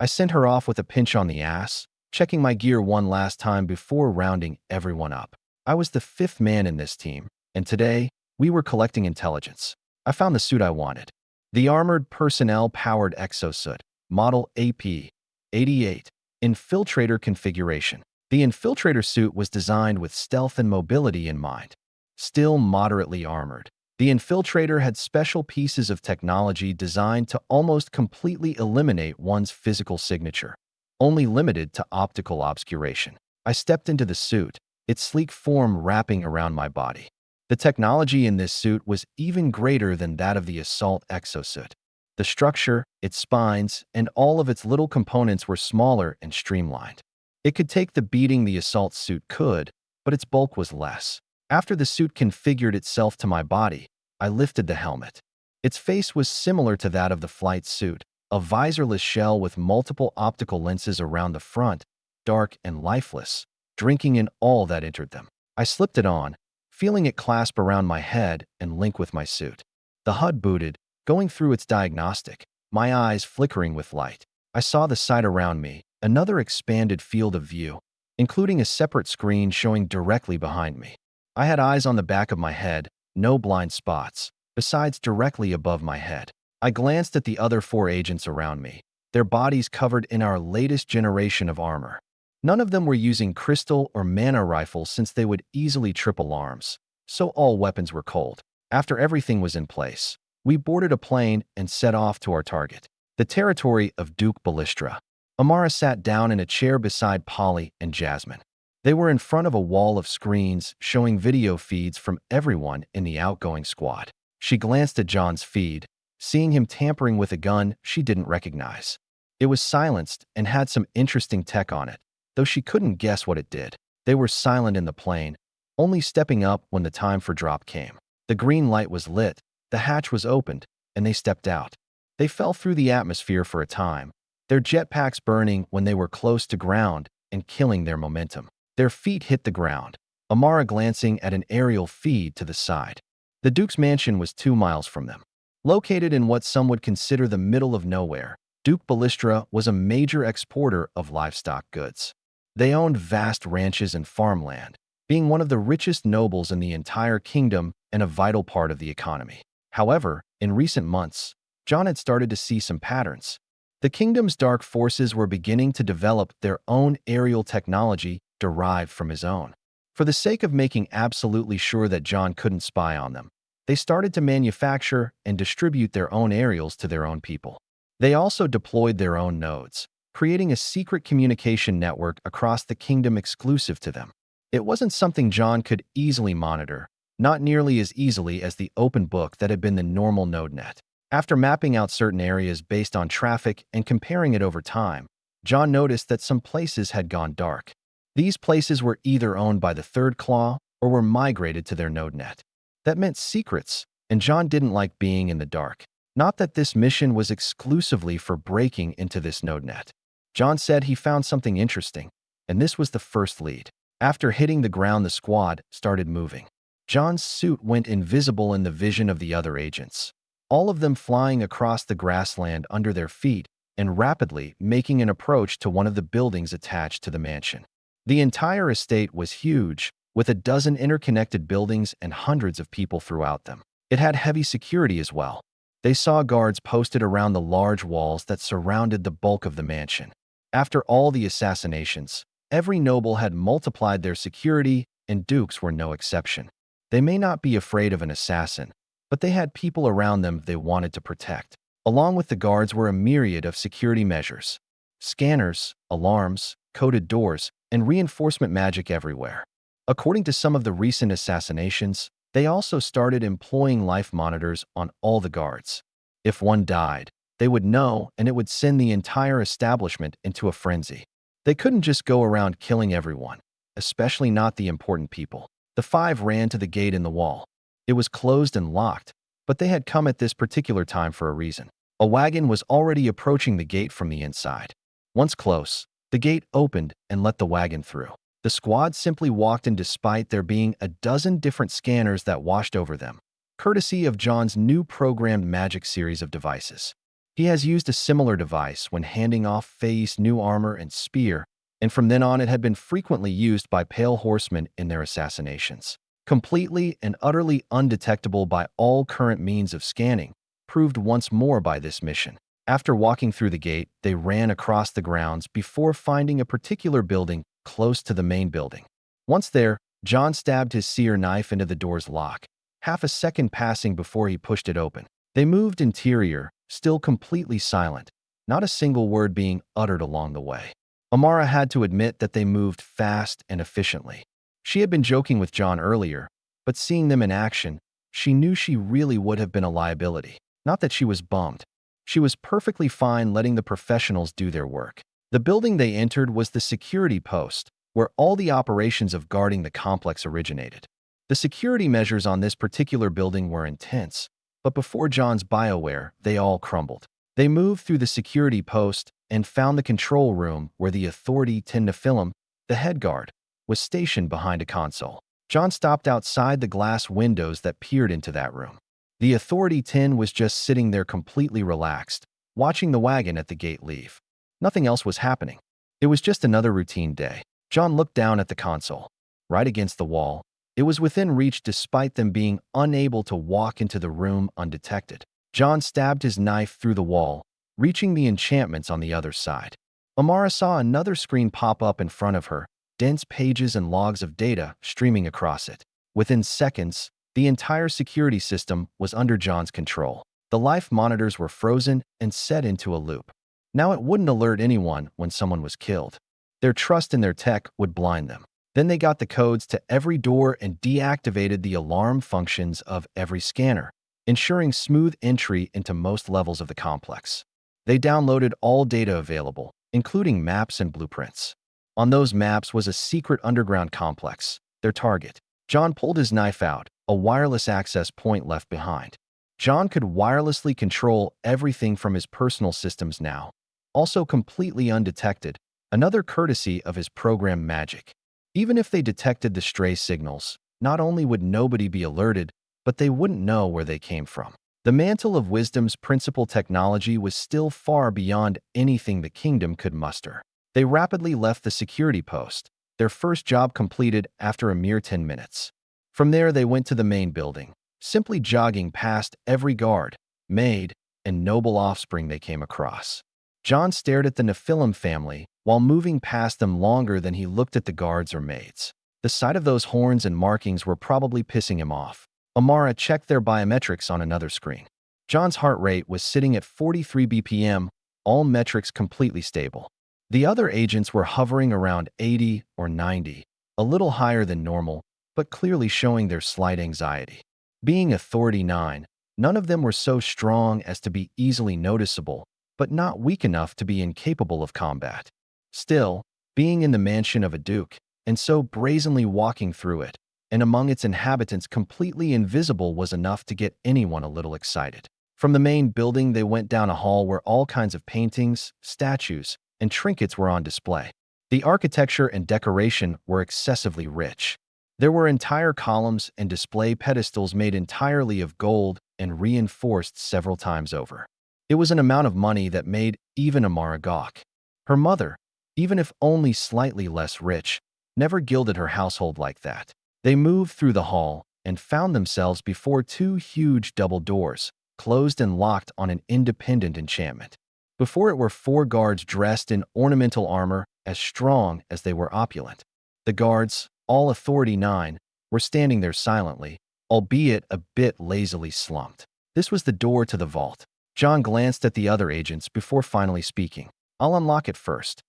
I sent her off with a pinch on the ass, checking my gear one last time before rounding everyone up. I was the fifth man in this team, and today, we were collecting intelligence. I found the suit I wanted. The Armored Personnel-Powered Exosuit, Model AP-88, Infiltrator configuration. The Infiltrator suit was designed with stealth and mobility in mind. Still moderately armored, the Infiltrator had special pieces of technology designed to almost completely eliminate one's physical signature, only limited to optical obscuration. I stepped into the suit, its sleek form wrapping around my body. The technology in this suit was even greater than that of the Assault Exosuit. The structure, its spines, and all of its little components were smaller and streamlined. It could take the beating the Assault suit could, but its bulk was less. After the suit configured itself to my body, I lifted the helmet. Its face was similar to that of the flight suit, a visorless shell with multiple optical lenses around the front, dark and lifeless, drinking in all that entered them. I slipped it on, feeling it clasp around my head and link with my suit. The HUD booted, going through its diagnostic, my eyes flickering with light. I saw the sight around me, another expanded field of view, including a separate screen showing directly behind me. I had eyes on the back of my head, no blind spots, besides directly above my head. I glanced at the other 4 agents around me, their bodies covered in our latest generation of armor. None of them were using crystal or mana rifles since they would easily trip alarms, so all weapons were cold. After everything was in place, we boarded a plane and set off to our target, the territory of Duke Ballistra. Amara sat down in a chair beside Polly and Jasmine. They were in front of a wall of screens showing video feeds from everyone in the outgoing squad. She glanced at John's feed, seeing him tampering with a gun she didn't recognize. It was silenced and had some interesting tech on it, though she couldn't guess what it did. They were silent in the plane, only stepping up when the time for drop came. The green light was lit, the hatch was opened, and they stepped out. They fell through the atmosphere for a time, their jetpacks burning when they were close to ground and killing their momentum. Their feet hit the ground, Amara glancing at an aerial feed to the side. The Duke's mansion was 2 miles from them. Located in what some would consider the middle of nowhere, Duke Ballistra was a major exporter of livestock goods. They owned vast ranches and farmland, being one of the richest nobles in the entire kingdom and a vital part of the economy. However, in recent months, John had started to see some patterns. The kingdom's dark forces were beginning to develop their own aerial technology derived from his own. For the sake of making absolutely sure that John couldn't spy on them, they started to manufacture and distribute their own aerials to their own people. They also deployed their own nodes, creating a secret communication network across the kingdom exclusive to them. It wasn't something John could easily monitor, not nearly as easily as the open book that had been the normal node net. After mapping out certain areas based on traffic and comparing it over time, John noticed that some places had gone dark. These places were either owned by the Third Claw or were migrated to their node net. That meant secrets, and John didn't like being in the dark. Not that this mission was exclusively for breaking into this node net. John said he found something interesting, and this was the first lead. After hitting the ground, the squad started moving. John's suit went invisible in the vision of the other agents, all of them flying across the grassland under their feet and rapidly making an approach to one of the buildings attached to the mansion. The entire estate was huge, with a dozen interconnected buildings and hundreds of people throughout them. It had heavy security as well. They saw guards posted around the large walls that surrounded the bulk of the mansion. After all the assassinations, every noble had multiplied their security, and dukes were no exception. They may not be afraid of an assassin, but they had people around them they wanted to protect. Along with the guards were a myriad of security measures: scanners, alarms, coded doors, and reinforcement magic everywhere. According to some of the recent assassinations, they also started employing life monitors on all the guards. If one died, they would know, and it would send the entire establishment into a frenzy. They couldn't just go around killing everyone, especially not the important people. The 5 ran to the gate in the wall. It was closed and locked, but they had come at this particular time for a reason. A wagon was already approaching the gate from the inside. Once close, the gate opened and let the wagon through. The squad simply walked in despite there being a dozen different scanners that washed over them, courtesy of John's new programmed magic series of devices. He has used a similar device when handing off Faye's new armor and spear, and from then on it had been frequently used by Pale Horsemen in their assassinations. Completely and utterly undetectable by all current means of scanning, proved once more by this mission. After walking through the gate, they ran across the grounds before finding a particular building close to the main building. Once there, John stabbed his seer knife into the door's lock, half a second passing before he pushed it open. They moved interior, still completely silent, not a single word being uttered along the way. Amara had to admit that they moved fast and efficiently. She had been joking with John earlier, but seeing them in action, she knew she really would have been a liability. Not that she was bummed. She was perfectly fine letting the professionals do their work. The building they entered was the security post, where all the operations of guarding the complex originated. The security measures on this particular building were intense, but before John's BioWare, they all crumbled. They moved through the security post and found the control room where the Authority 10 Nephilim, the head guard, was stationed behind a console. John stopped outside the glass windows that peered into that room. The Authority 10 was just sitting there completely relaxed, watching the wagon at the gate leave. Nothing else was happening. It was just another routine day. John looked down at the console. Right against the wall, it was within reach despite them being unable to walk into the room undetected. John stabbed his knife through the wall, reaching the enchantments on the other side. Amara saw another screen pop up in front of her, dense pages and logs of data streaming across it. Within seconds, the entire security system was under John's control. The life monitors were frozen and set into a loop. Now it wouldn't alert anyone when someone was killed. Their trust in their tech would blind them. Then they got the codes to every door and deactivated the alarm functions of every scanner, ensuring smooth entry into most levels of the complex. They downloaded all data available, including maps and blueprints. On those maps was a secret underground complex, their target. John pulled his knife out, a wireless access point left behind. John could wirelessly control everything from his personal systems now, also completely undetected, another courtesy of his program magic. Even if they detected the stray signals, not only would nobody be alerted, but they wouldn't know where they came from. The mantle of wisdom's principal technology was still far beyond anything the kingdom could muster. They rapidly left the security post, their first job completed after a mere 10 minutes. From there they went to the main building, simply jogging past every guard, maid, and noble offspring they came across. John stared at the Nephilim family while moving past them longer than he looked at the guards or maids. The sight of those horns and markings were probably pissing him off. Amara checked their biometrics on another screen. John's heart rate was sitting at 43 BPM, all metrics completely stable. The other agents were hovering around 80 or 90, a little higher than normal, but clearly showing their slight anxiety. Being Authority 9, none of them were so strong as to be easily noticeable, but not weak enough to be incapable of combat. Still, being in the mansion of a duke, and so brazenly walking through it, and among its inhabitants completely invisible was enough to get anyone a little excited. From the main building they went down a hall where all kinds of paintings, statues, and trinkets were on display. The architecture and decoration were excessively rich. There were entire columns and display pedestals made entirely of gold and reinforced several times over. It was an amount of money that made even Amara gawk. Her mother, even if only slightly less rich, never gilded her household like that. They moved through the hall and found themselves before two huge double doors, closed and locked on an independent enchantment. Before it were 4 guards dressed in ornamental armor as strong as they were opulent. The guards, all Authority 9, were standing there silently, albeit a bit lazily slumped. This was the door to the vault. John glanced at the other agents before finally speaking. "I'll unlock it first."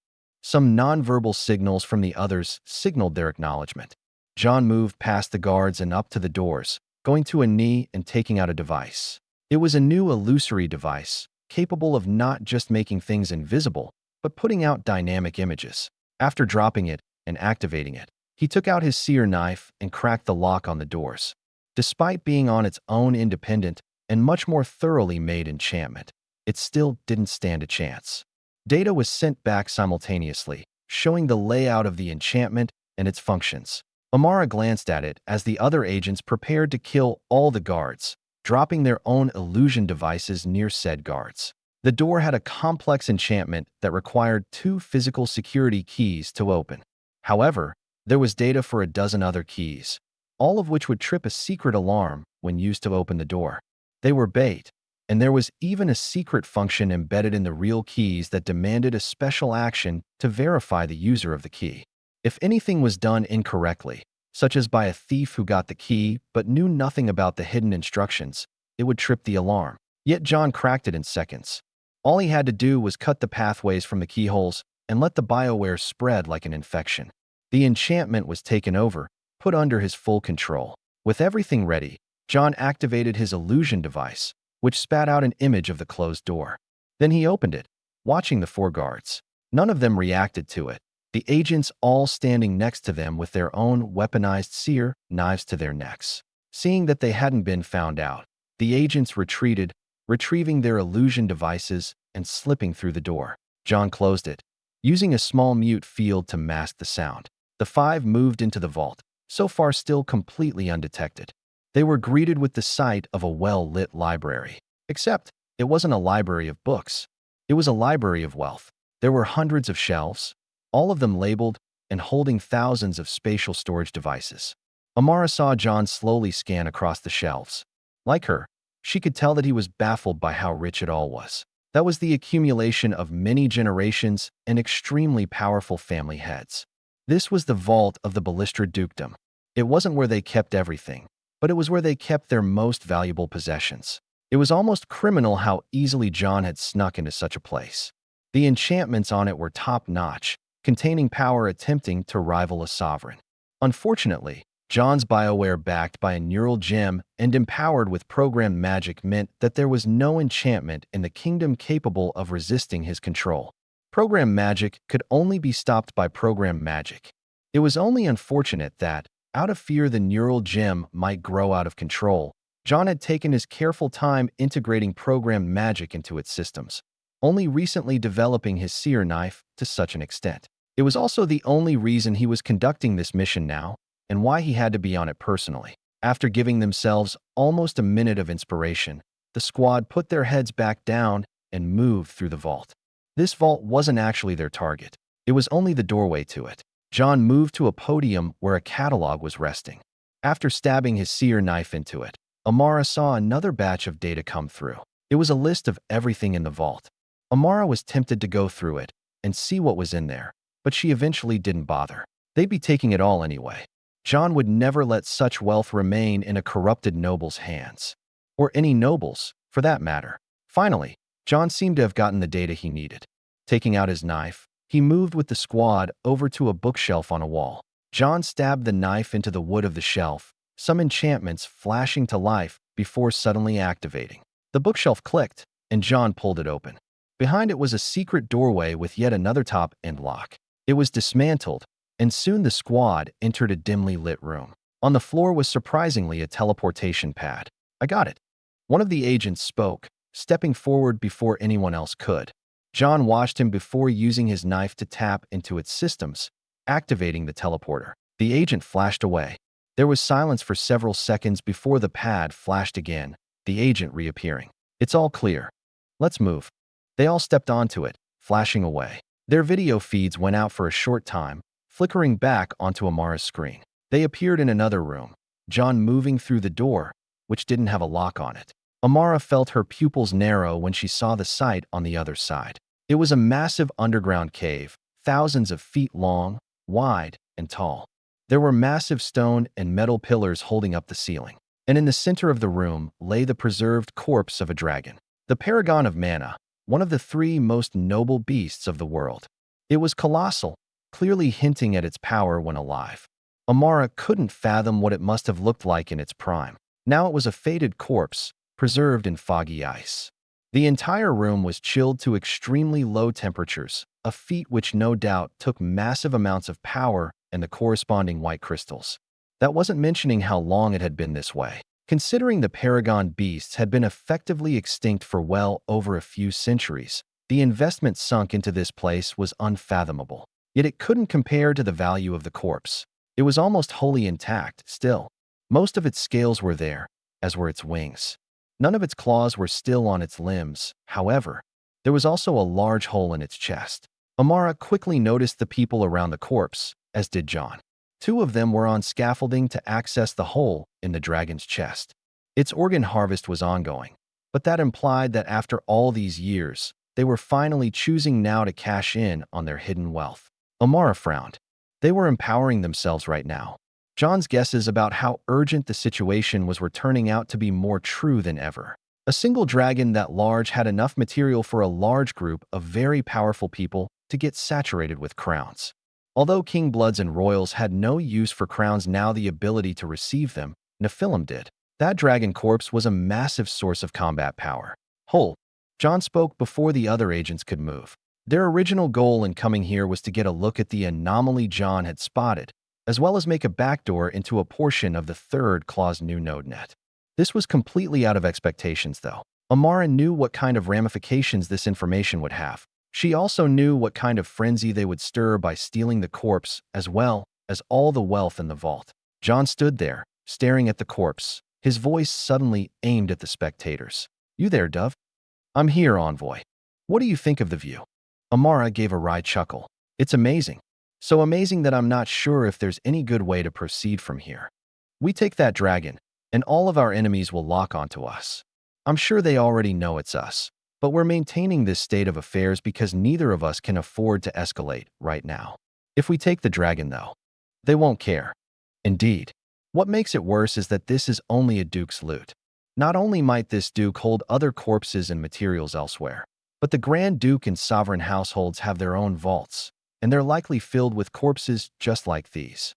Some nonverbal signals from the others signaled their acknowledgement. John moved past the guards and up to the doors, going to a knee and taking out a device. It was a new illusory device, capable of not just making things invisible, but putting out dynamic images. After dropping it and activating it, he took out his seer knife and cracked the lock on the doors. Despite being on its own independent and much more thoroughly made enchantment, it still didn't stand a chance. Data was sent back simultaneously, showing the layout of the enchantment and its functions. Amara glanced at it as the other agents prepared to kill all the guards, dropping their own illusion devices near said guards. The door had a complex enchantment that required 2 physical security keys to open. However, there was data for a dozen other keys, all of which would trip a secret alarm when used to open the door. They were bait, and there was even a secret function embedded in the real keys that demanded a special action to verify the user of the key. If anything was done incorrectly, such as by a thief who got the key but knew nothing about the hidden instructions, it would trip the alarm. Yet John cracked it in seconds. All he had to do was cut the pathways from the keyholes and let the bioware spread like an infection. The enchantment was taken over, put under his full control. With everything ready, John activated his illusion device, which spat out an image of the closed door. Then he opened it, watching the 4 guards. None of them reacted to it, the agents all standing next to them with their own weaponized seer knives to their necks. Seeing that they hadn't been found out, the agents retreated, retrieving their illusion devices and slipping through the door. John closed it, using a small mute field to mask the sound. The 5 moved into the vault, so far still completely undetected. They were greeted with the sight of a well-lit library. Except, it wasn't a library of books. It was a library of wealth. There were hundreds of shelves, all of them labeled and holding thousands of spatial storage devices. Amara saw John slowly scan across the shelves. Like her, she could tell that he was baffled by how rich it all was. That was the accumulation of many generations and extremely powerful family heads. This was the vault of the Ballistra Dukedom. It wasn't where they kept everything, but it was where they kept their most valuable possessions. It was almost criminal how easily John had snuck into such a place. The enchantments on it were top-notch, containing power attempting to rival a sovereign. Unfortunately, John's BioWare backed by a neural gem and empowered with programmed magic meant that there was no enchantment in the kingdom capable of resisting his control. Programmed magic could only be stopped by programmed magic. It was only unfortunate that, out of fear the neural gem might grow out of control, John had taken his careful time integrating programmed magic into its systems, only recently developing his seer knife to such an extent. It was also the only reason he was conducting this mission now, and why he had to be on it personally. After giving themselves almost a minute of inspiration, the squad put their heads back down and moved through the vault. This vault wasn't actually their target. It was only the doorway to it. John moved to a podium where a catalog was resting. After stabbing his seer knife into it, Amara saw another batch of data come through. It was a list of everything in the vault. Amara was tempted to go through it and see what was in there, but she eventually didn't bother. They'd be taking it all anyway. John would never let such wealth remain in a corrupted noble's hands. Or any nobles, for that matter. Finally, John seemed to have gotten the data he needed. Taking out his knife, he moved with the squad over to a bookshelf on a wall. John stabbed the knife into the wood of the shelf, some enchantments flashing to life before suddenly activating. The bookshelf clicked, and John pulled it open. Behind it was a secret doorway with yet another top-end lock. It was dismantled, and soon the squad entered a dimly lit room. On the floor was surprisingly a teleportation pad. "I got it." One of the agents spoke, stepping forward before anyone else could. John watched him before using his knife to tap into its systems, activating the teleporter. The agent flashed away. There was silence for several seconds before the pad flashed again, the agent reappearing. "It's all clear. Let's move." They all stepped onto it, flashing away. Their video feeds went out for a short time, flickering back onto Amara's screen. They appeared in another room, John moving through the door, which didn't have a lock on it. Amara felt her pupils narrow when she saw the sight on the other side. It was a massive underground cave, thousands of feet long, wide, and tall. There were massive stone and metal pillars holding up the ceiling. And in the center of the room lay the preserved corpse of a dragon, the paragon of mana, one of the three most noble beasts of the world. It was colossal, clearly hinting at its power when alive. Amara couldn't fathom what it must have looked like in its prime. Now it was a faded corpse, preserved in foggy ice. The entire room was chilled to extremely low temperatures, a feat which no doubt took massive amounts of power and the corresponding white crystals. That wasn't mentioning how long it had been this way. Considering the paragon beasts had been effectively extinct for well over a few centuries, the investment sunk into this place was unfathomable. Yet it couldn't compare to the value of the corpse. It was almost wholly intact, still. Most of its scales were there, as were its wings. None of its claws were still on its limbs, however. There was also a large hole in its chest. Amara quickly noticed the people around the corpse, as did John. Two of them were on scaffolding to access the hole in the dragon's chest. Its organ harvest was ongoing, but that implied that after all these years, they were finally choosing now to cash in on their hidden wealth. Amara frowned. They were empowering themselves right now. John's guesses about how urgent the situation was were turning out to be more true than ever. A single dragon that large had enough material for a large group of very powerful people to get saturated with crowns. Although king bloods and royals had no use for crowns, now the ability to receive them, Nephilim did. That dragon corpse was a massive source of combat power. Whole. John spoke before the other agents could move. Their original goal in coming here was to get a look at the anomaly John had spotted, as well as make a backdoor into a portion of the third claw's new node net. This was completely out of expectations, though. Amara knew what kind of ramifications this information would have. She also knew what kind of frenzy they would stir by stealing the corpse as well as all the wealth in the vault. John stood there, staring at the corpse, his voice suddenly aimed at the spectators. "You there, Dove?" "I'm here, Envoy. What do you think of the view?" Amara gave a wry chuckle. "It's amazing. So amazing that I'm not sure if there's any good way to proceed from here. We take that dragon, and all of our enemies will lock onto us. I'm sure they already know it's us, But we're maintaining this state of affairs because neither of us can afford to escalate right now. If we take the dragon, though, they won't care. Indeed, what makes it worse is that this is only a duke's loot. Not only might this duke hold other corpses and materials elsewhere, but the Grand Duke and sovereign households have their own vaults, and they're likely filled with corpses just like these.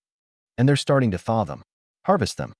And they're starting to thaw them, harvest them.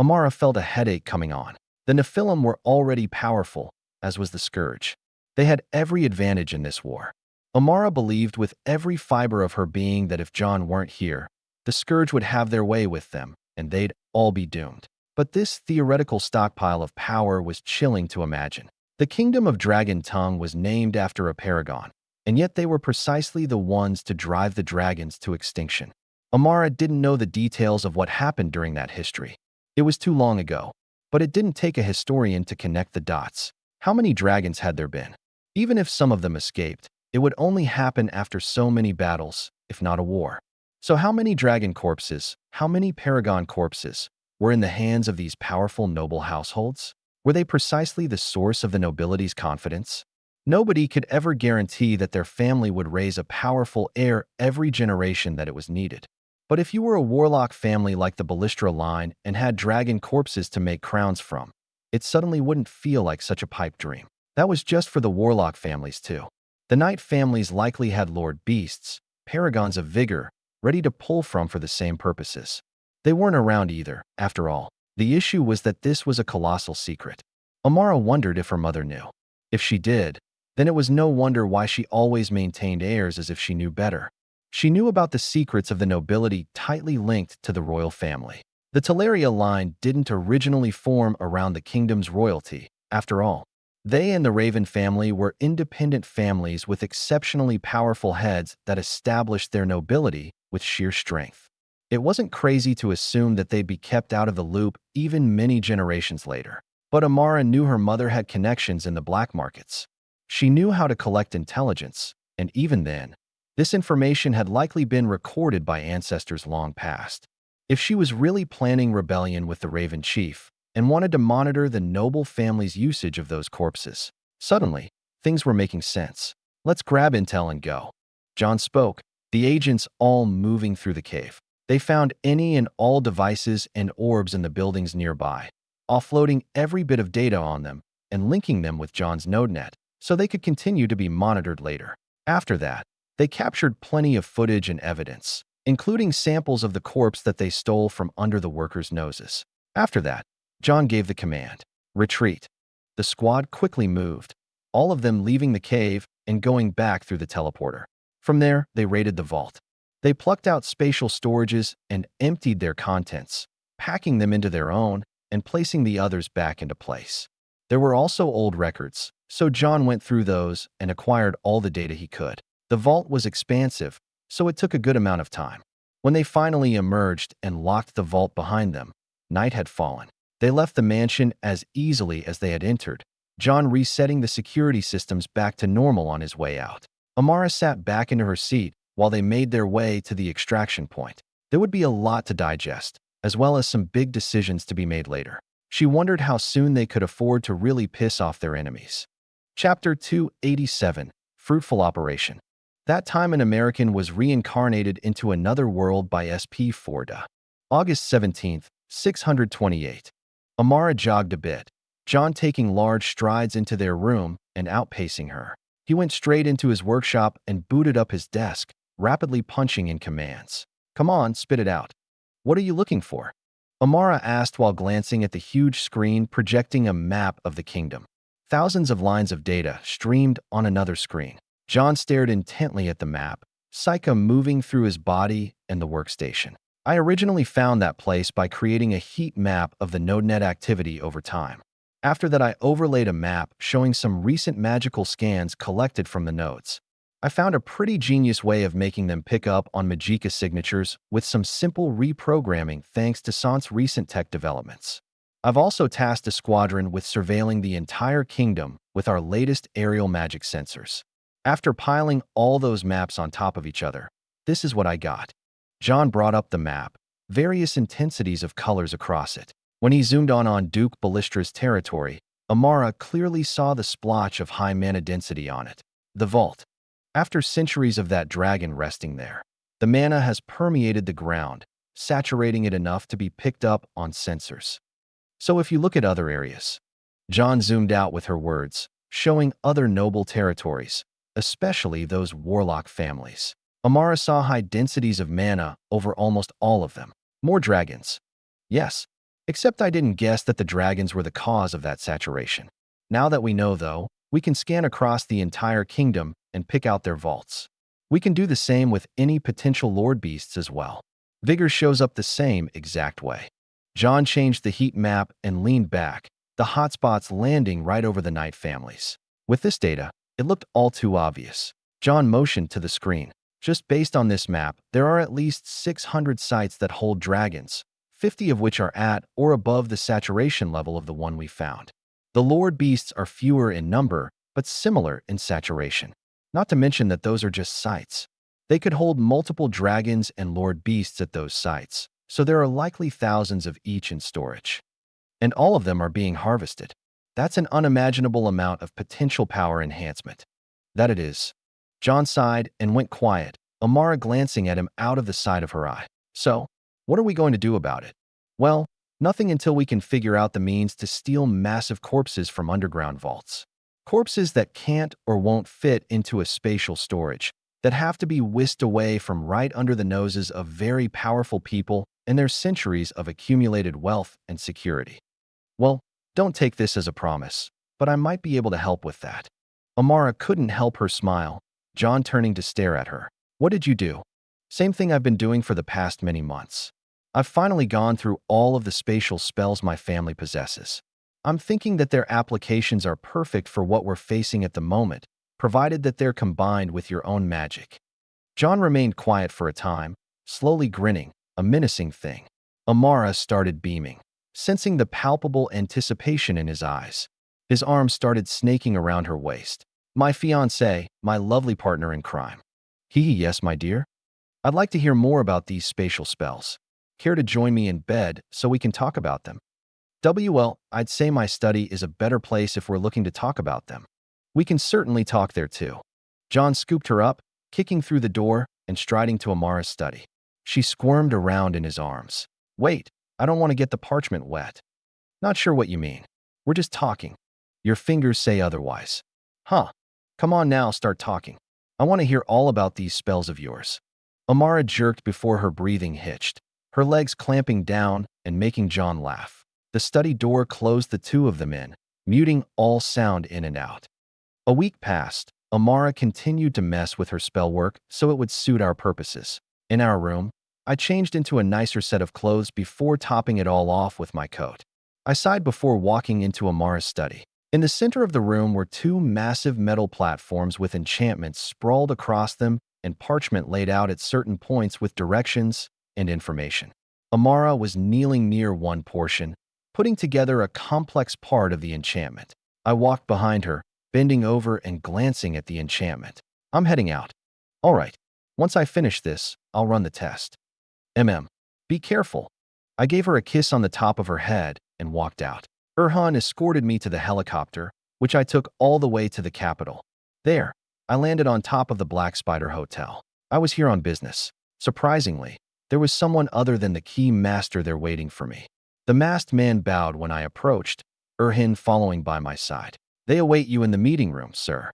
Amara felt a headache coming on. The Nephilim were already powerful, as was the Scourge. They had every advantage in this war. Amara believed with every fiber of her being that if John weren't here, the Scourge would have their way with them, and they'd all be doomed. But this theoretical stockpile of power was chilling to imagine. The Kingdom of Dragon Tongue was named after a paragon, and yet they were precisely the ones to drive the dragons to extinction. Amara didn't know the details of what happened during that history. It was too long ago, but it didn't take a historian to connect the dots. How many dragons had there been? Even if some of them escaped, it would only happen after so many battles, if not a war. So how many dragon corpses, how many paragon corpses, were in the hands of these powerful noble households? Were they precisely the source of the nobility's confidence? Nobody could ever guarantee that their family would raise a powerful heir every generation that it was needed. But if you were a warlock family like the Ballistra line and had dragon corpses to make crowns from, it suddenly wouldn't feel like such a pipe dream. That was just for the warlock families too. The knight families likely had lord beasts, paragons of vigor, ready to pull from for the same purposes. They weren't around either, after all. The issue was that this was a colossal secret. Amara wondered if her mother knew. If she did, then it was no wonder why she always maintained airs as if she knew better. She knew about the secrets of the nobility tightly linked to the royal family. The Teleria line didn't originally form around the kingdom's royalty, after all. They and the Raven family were independent families with exceptionally powerful heads that established their nobility with sheer strength. It wasn't crazy to assume that they'd be kept out of the loop even many generations later. But Amara knew her mother had connections in the black markets. She knew how to collect intelligence, and even then, this information had likely been recorded by ancestors long past. If she was really planning rebellion with the Raven Chief and wanted to monitor the noble family's usage of those corpses, suddenly, things were making sense. Let's grab intel and go. John spoke, the agents all moving through the cave. They found any and all devices and orbs in the buildings nearby, offloading every bit of data on them and linking them with John's NodeNet so they could continue to be monitored later. After that, they captured plenty of footage and evidence, including samples of the corpse that they stole from under the workers' noses. After that, John gave the command, retreat. The squad quickly moved, all of them leaving the cave and going back through the teleporter. From there, they raided the vault. They plucked out spatial storages and emptied their contents, packing them into their own and placing the others back into place. There were also old records, so John went through those and acquired all the data he could. The vault was expansive, so it took a good amount of time. When they finally emerged and locked the vault behind them, night had fallen. They left the mansion as easily as they had entered, John resetting the security systems back to normal on his way out. Amara sat back into her seat while they made their way to the extraction point. There would be a lot to digest, as well as some big decisions to be made later. She wondered how soon they could afford to really piss off their enemies. Chapter 287, Fruitful Operation. That time an American was reincarnated into another world by SP Forda. August 17th, 628. Amara jogged a bit, John taking large strides into their room and outpacing her. He went straight into his workshop and booted up his desk, rapidly punching in commands. Come on, spit it out. What are you looking for? Amara asked while glancing at the huge screen projecting a map of the kingdom. Thousands of lines of data streamed on another screen. John stared intently at the map, Psyche moving through his body and the workstation. I originally found that place by creating a heat map of the NodeNet activity over time. After that, I overlaid a map showing some recent magical scans collected from the nodes. I found a pretty genius way of making them pick up on Magicka signatures with some simple reprogramming thanks to Sant's recent tech developments. I've also tasked a squadron with surveilling the entire kingdom with our latest aerial magic sensors. After piling all those maps on top of each other, this is what I got. John brought up the map, various intensities of colors across it. When he zoomed on Duke Ballistra's territory, Amara clearly saw the splotch of high mana density on it. The vault. After centuries of that dragon resting there, the mana has permeated the ground, saturating it enough to be picked up on sensors. So if you look at other areas, John zoomed out with her words, showing other noble territories, especially those warlock families. Amara saw high densities of mana over almost all of them. More dragons. Yes, except I didn't guess that the dragons were the cause of that saturation. Now that we know, though, we can scan across the entire kingdom and pick out their vaults. We can do the same with any potential lord beasts as well. Vigor shows up the same exact way. John changed the heat map and leaned back, the hotspots landing right over the night families. With this data, it looked all too obvious. John motioned to the screen. Just based on this map, there are at least 600 sites that hold dragons, 50 of which are at or above the saturation level of the one we found. The lord beasts are fewer in number, but similar in saturation. Not to mention that those are just sites. They could hold multiple dragons and lord beasts at those sites, so there are likely thousands of each in storage. And all of them are being harvested. That's an unimaginable amount of potential power enhancement. That it is. John sighed and went quiet, Amara glancing at him out of the side of her eye. So, what are we going to do about it? Well, nothing until we can figure out the means to steal massive corpses from underground vaults. Corpses that can't or won't fit into a spatial storage, that have to be whisked away from right under the noses of very powerful people and their centuries of accumulated wealth and security. Well, don't take this as a promise, but I might be able to help with that. Amara couldn't help her smile, John turning to stare at her. What did you do? Same thing I've been doing for the past many months. I've finally gone through all of the spatial spells my family possesses. I'm thinking that their applications are perfect for what we're facing at the moment, provided that they're combined with your own magic. John remained quiet for a time, slowly grinning, a menacing thing. Amara started beaming, sensing the palpable anticipation in his eyes. His arms started snaking around her waist. My fiancé, my lovely partner in crime. Yes, my dear. I'd like to hear more about these spatial spells. Care to join me in bed so we can talk about them? Well, I'd say my study is a better place if we're looking to talk about them. We can certainly talk there too. John scooped her up, kicking through the door and striding to Amara's study. She squirmed around in his arms. Wait, I don't want to get the parchment wet. Not sure what you mean. We're just talking. Your fingers say otherwise. Huh. Come on now, start talking. I want to hear all about these spells of yours. Amara jerked before her breathing hitched, her legs clamping down and making John laugh. The study door closed the two of them in, muting all sound in and out. A week passed. Amara continued to mess with her spell work so it would suit our purposes. In our room, I changed into a nicer set of clothes before topping it all off with my coat. I sighed before walking into Amara's study. In the center of the room were two massive metal platforms with enchantments sprawled across them and parchment laid out at certain points with directions and information. Amara was kneeling near one portion, putting together a complex part of the enchantment. I walked behind her, bending over and glancing at the enchantment. I'm heading out. All right. Once I finish this, I'll run the test. Be careful. I gave her a kiss on the top of her head and walked out. Erhan escorted me to the helicopter, which I took all the way to the capital. There, I landed on top of the Black Spider Hotel. I was here on business. Surprisingly, there was someone other than the key master there waiting for me. The masked man bowed when I approached, Erhan following by my side. They await you in the meeting room, sir.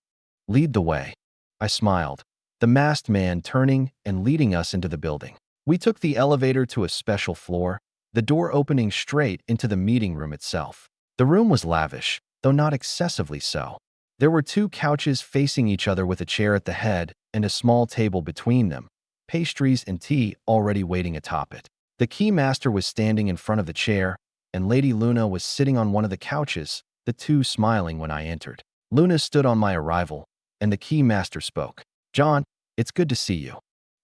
Lead the way. I smiled, the masked man turning and leading us into the building. We took the elevator to a special floor, the door opening straight into the meeting room itself. The room was lavish, though not excessively so. There were two couches facing each other with a chair at the head and a small table between them, pastries and tea already waiting atop it. The key master was standing in front of the chair, and Lady Luna was sitting on one of the couches, the two smiling when I entered. Luna stood on my arrival, and the key master spoke. John, it's good to see you.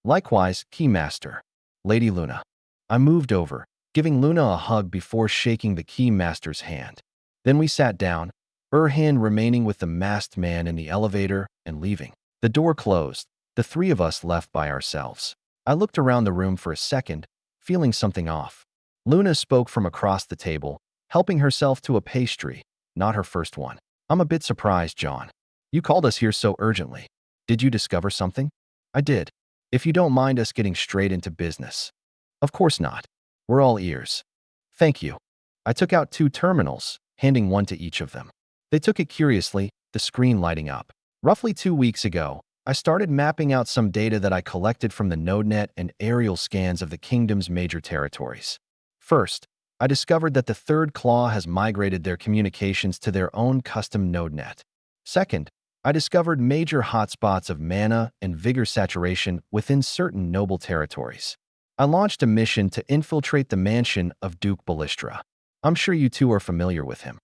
Likewise, key master. Lady Luna. I moved over, giving Luna a hug before shaking the key master's hand. Then we sat down, Erhan remaining with the masked man in the elevator and leaving. The door closed, the three of us left by ourselves. I looked around the room for a second, feeling something off. Luna spoke from across the table, helping herself to a pastry, not her first one. I'm a bit surprised, John. You called us here so urgently. Did you discover something? I did. If you don't mind us getting straight into business. Of course not. We're all ears. Thank you. I took out 2 terminals, handing one to each of them. They took it curiously, the screen lighting up. Roughly 2 weeks ago, I started mapping out some data that I collected from the NodeNet and aerial scans of the kingdom's major territories. First, I discovered that the Third Claw has migrated their communications to their own custom NodeNet. Second, I discovered major hotspots of mana and vigor saturation within certain noble territories. I launched a mission to infiltrate the mansion of Duke Ballistra. I'm sure you two are familiar with him.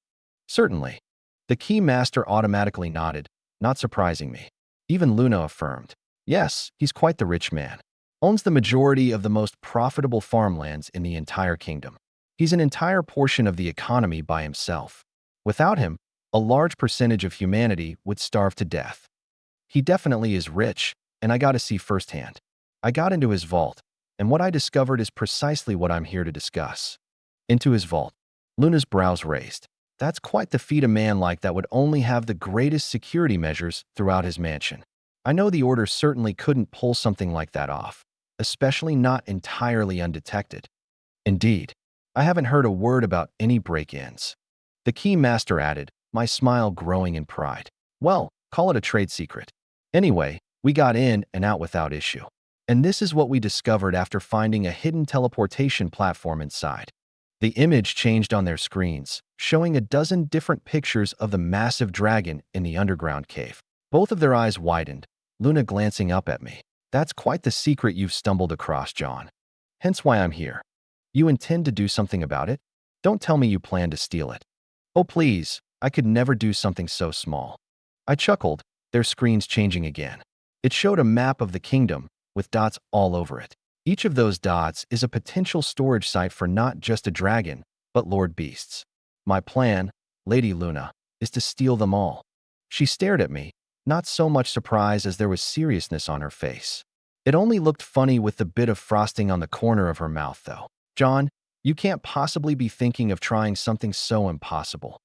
Certainly. The key master automatically nodded, not surprising me. Even Luna affirmed. Yes, he's quite the rich man. Owns the majority of the most profitable farmlands in the entire kingdom. He's an entire portion of the economy by himself. Without him, a large percentage of humanity would starve to death. He definitely is rich, and I got to see firsthand. I got into his vault, and what I discovered is precisely what I'm here to discuss. Into his vault. Luna's brows raised. That's quite the feat a man like that would only have the greatest security measures throughout his mansion. I know the Order certainly couldn't pull something like that off, especially not entirely undetected. Indeed, I haven't heard a word about any break-ins. The key master added, my smile growing in pride. Well, call it a trade secret. Anyway, we got in and out without issue. And this is what we discovered after finding a hidden teleportation platform inside. The image changed on their screens, showing a dozen different pictures of the massive dragon in the underground cave. Both of their eyes widened, Luna glancing up at me. That's quite the secret you've stumbled across, John. Hence why I'm here. You intend to do something about it? Don't tell me you plan to steal it. Oh please, I could never do something so small. I chuckled, their screens changing again. It showed a map of the kingdom, with dots all over it. Each of those dots is a potential storage site for not just a dragon, but lord beasts. My plan, Lady Luna, is to steal them all. She stared at me, not so much surprise as there was seriousness on her face. It only looked funny with the bit of frosting on the corner of her mouth, though. John, you can't possibly be thinking of trying something so impossible.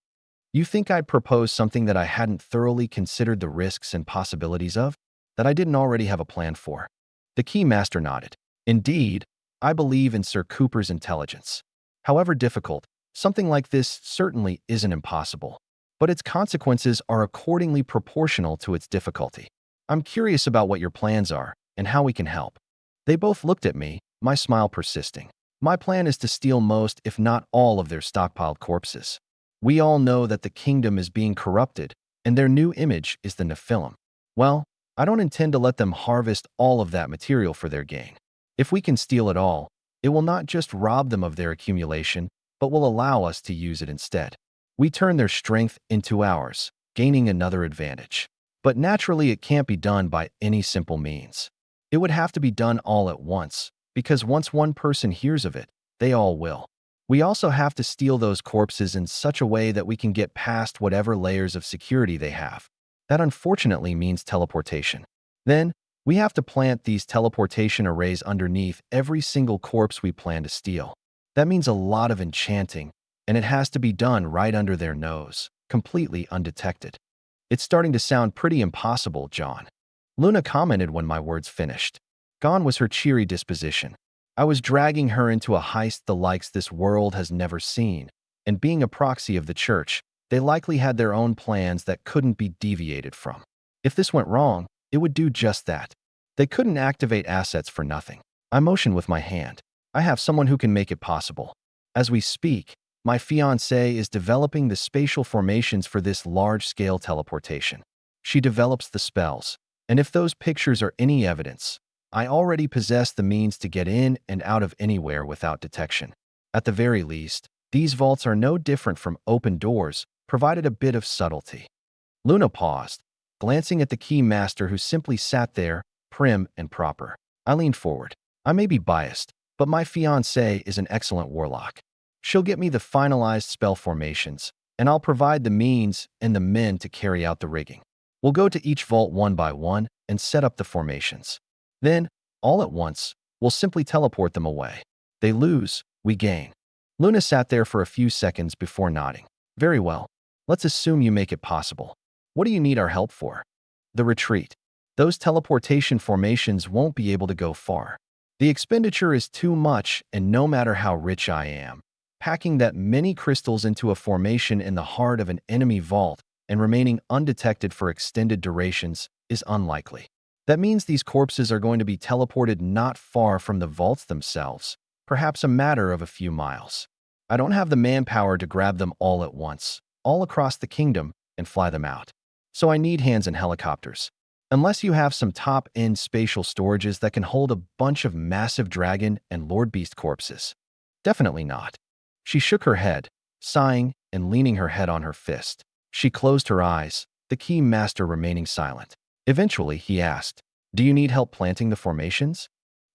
You think I'd propose something that I hadn't thoroughly considered the risks and possibilities of? That I didn't already have a plan for? The key master nodded. Indeed, I believe in Sir Cooper's intelligence. However difficult, something like this certainly isn't impossible, but its consequences are accordingly proportional to its difficulty. I'm curious about what your plans are and how we can help. They both looked at me, my smile persisting. My plan is to steal most, if not all, of their stockpiled corpses. We all know that the kingdom is being corrupted, and their new image is the Nephilim. Well, I don't intend to let them harvest all of that material for their gain. If we can steal it all, it will not just rob them of their accumulation, but will allow us to use it instead. We turn their strength into ours, gaining another advantage. But naturally, it can't be done by any simple means. It would have to be done all at once, because once one person hears of it, they all will. We also have to steal those corpses in such a way that we can get past whatever layers of security they have. That unfortunately means teleportation. Then, we have to plant these teleportation arrays underneath every single corpse we plan to steal. That means a lot of enchanting, and it has to be done right under their nose, completely undetected. It's starting to sound pretty impossible, John. Luna commented when my words finished. Gone was her cheery disposition. I was dragging her into a heist the likes this world has never seen, and being a proxy of the church, they likely had their own plans that couldn't be deviated from. If this went wrong, it would do just that. They couldn't activate assets for nothing. I motioned with my hand. I have someone who can make it possible. As we speak, my fiancée is developing the spatial formations for this large-scale teleportation. She develops the spells, and if those pictures are any evidence, I already possess the means to get in and out of anywhere without detection. At the very least, these vaults are no different from open doors, provided a bit of subtlety. Luna paused, glancing at the key master who simply sat there, prim and proper. I leaned forward. I may be biased, but my fiancée is an excellent warlock. She'll get me the finalized spell formations, and I'll provide the means and the men to carry out the rigging. We'll go to each vault one by one and set up the formations. Then, all at once, we'll simply teleport them away. They lose, we gain. Luna sat there for a few seconds before nodding. Very well. Let's assume you make it possible. What do you need our help for? The retreat. Those teleportation formations won't be able to go far. The expenditure is too much, and no matter how rich I am, packing that many crystals into a formation in the heart of an enemy vault and remaining undetected for extended durations is unlikely. That means these corpses are going to be teleported not far from the vaults themselves, perhaps a matter of a few miles. I don't have the manpower to grab them all at once, all across the kingdom, and fly them out. So I need hands and helicopters. Unless you have some top-end spatial storages that can hold a bunch of massive dragon and lord beast corpses. Definitely not. She shook her head, sighing and leaning her head on her fist. She closed her eyes, the key master remaining silent. Eventually, he asked, "Do you need help planting the formations?"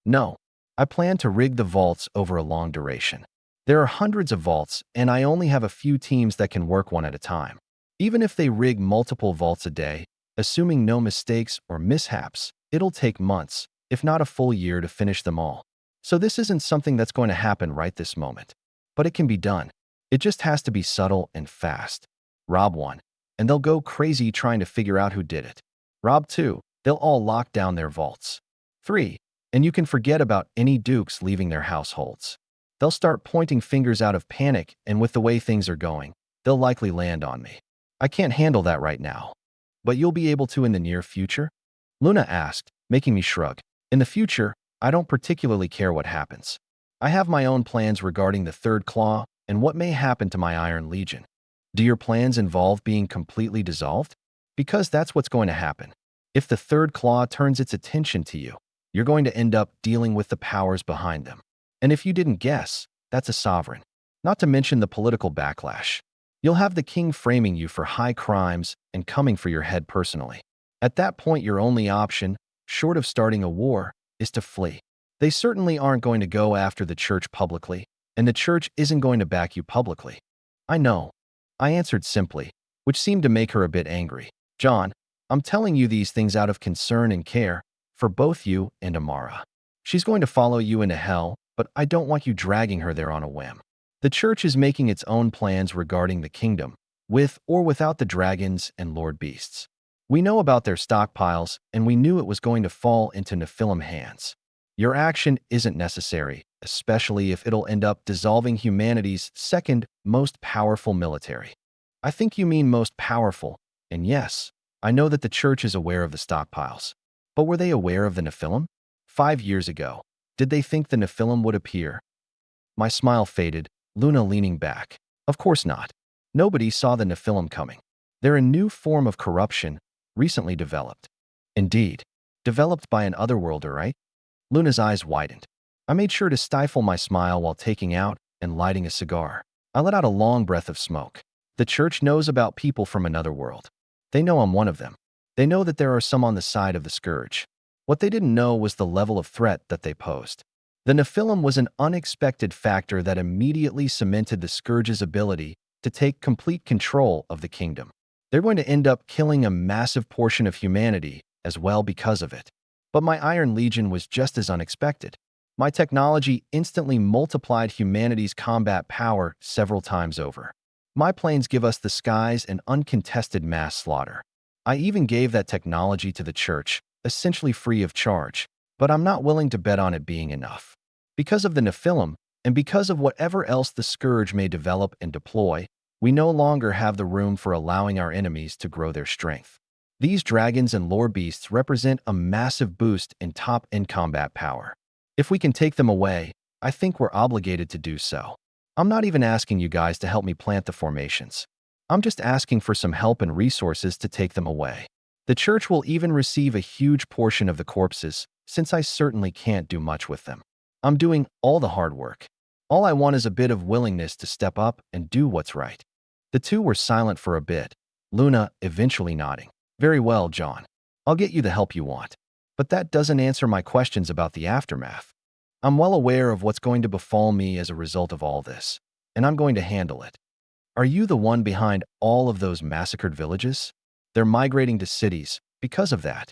"No. I plan to rig the vaults over a long duration. There are hundreds of vaults, and I only have a few teams that can work one at a time. Even if they rig multiple vaults a day, assuming no mistakes or mishaps, it'll take months, if not a full year, to finish them all. So this isn't something that's going to happen right this moment. But it can be done. It just has to be subtle and fast. Rob 1, and they'll go crazy trying to figure out who did it. Rob 2, they'll all lock down their vaults. 3, and you can forget about any dukes leaving their households. They'll start pointing fingers out of panic, and with the way things are going, they'll likely land on me. I can't handle that right now. But you'll be able to in the near future?" Luna asked, making me shrug. "In the future, I don't particularly care what happens. I have my own plans regarding the third claw and what may happen to my Iron Legion. Do your plans involve being completely dissolved? Because that's what's going to happen. If the third claw turns its attention to you, you're going to end up dealing with the powers behind them. And if you didn't guess, that's a sovereign. Not to mention the political backlash. You'll have the king framing you for high crimes and coming for your head personally. At that point, your only option, short of starting a war, is to flee. They certainly aren't going to go after the church publicly, and the church isn't going to back you publicly." "I know," I answered simply, which seemed to make her a bit angry. "John, I'm telling you these things out of concern and care for both you and Amara. She's going to follow you into hell, but I don't want you dragging her there on a whim. The church is making its own plans regarding the kingdom, with or without the dragons and lord beasts. We know about their stockpiles, and we knew it was going to fall into Nephilim hands. Your action isn't necessary, especially if it'll end up dissolving humanity's second most powerful military." "I think you mean most powerful, and yes, I know that the church is aware of the stockpiles. But were they aware of the Nephilim? 5 years ago, did they think the Nephilim would appear?" My smile faded, Luna leaning back. "Of course not. Nobody saw the Nephilim coming. They're a new form of corruption, recently developed." "Indeed. Developed by an otherworlder, right?" Luna's eyes widened. I made sure to stifle my smile while taking out and lighting a cigar. I let out a long breath of smoke. The church knows about people from another world. They know I'm one of them. They know that there are some on the side of the scourge. What they didn't know was the level of threat that they posed. The Nephilim was an unexpected factor that immediately cemented the scourge's ability to take complete control of the kingdom. They're going to end up killing a massive portion of humanity as well because of it. But my Iron Legion was just as unexpected. My technology instantly multiplied humanity's combat power several times over. My planes give us the skies and uncontested mass slaughter. I even gave that technology to the church, essentially free of charge, but I'm not willing to bet on it being enough. Because of the Nephilim, and because of whatever else the scourge may develop and deploy, we no longer have the room for allowing our enemies to grow their strength. These dragons and lore beasts represent a massive boost in top-end combat power. If we can take them away, I think we're obligated to do so. I'm not even asking you guys to help me plant the formations. I'm just asking for some help and resources to take them away. The church will even receive a huge portion of the corpses, since I certainly can't do much with them. I'm doing all the hard work. All I want is a bit of willingness to step up and do what's right." The two were silent for a bit, Luna eventually nodding. "Very well, John. I'll get you the help you want. But that doesn't answer my questions about the aftermath. I'm well aware of what's going to befall me as a result of all this, and I'm going to handle it. Are you the one behind all of those massacred villages? They're migrating to cities because of that.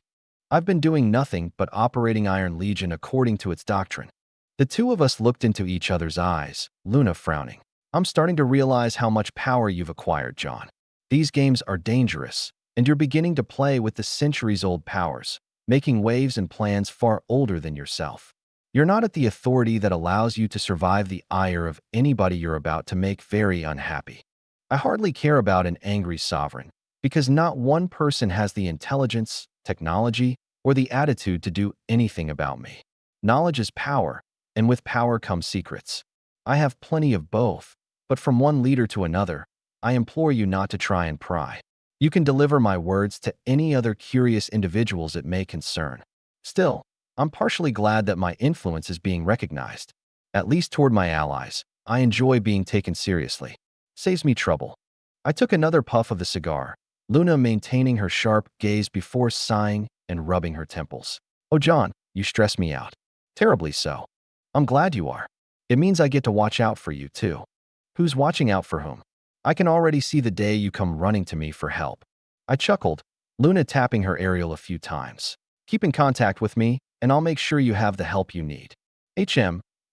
I've been doing nothing but operating Iron Legion according to its doctrine." The two of us looked into each other's eyes, Luna frowning. "I'm starting to realize how much power you've acquired, John. These games are dangerous, and you're beginning to play with the centuries-old powers, making waves and plans far older than yourself. You're not at the authority that allows you to survive the ire of anybody you're about to make very unhappy. I hardly care about an angry sovereign, because not one person has the intelligence, technology, or the attitude to do anything about me. Knowledge is power, and with power come secrets. I have plenty of both, but from one leader to another, I implore you not to try and pry. You can deliver my words to any other curious individuals it may concern. Still, I'm partially glad that my influence is being recognized. At least toward my allies, I enjoy being taken seriously. Saves me trouble. I took another puff of the cigar, Luna maintaining her sharp gaze before sighing and rubbing her temples. Oh, John, you stress me out. Terribly so. I'm glad you are. It means I get to watch out for you, too. Who's watching out for whom? I can already see the day you come running to me for help. I chuckled, Luna tapping her aerial a few times. Keep in contact with me, and I'll make sure you have the help you need.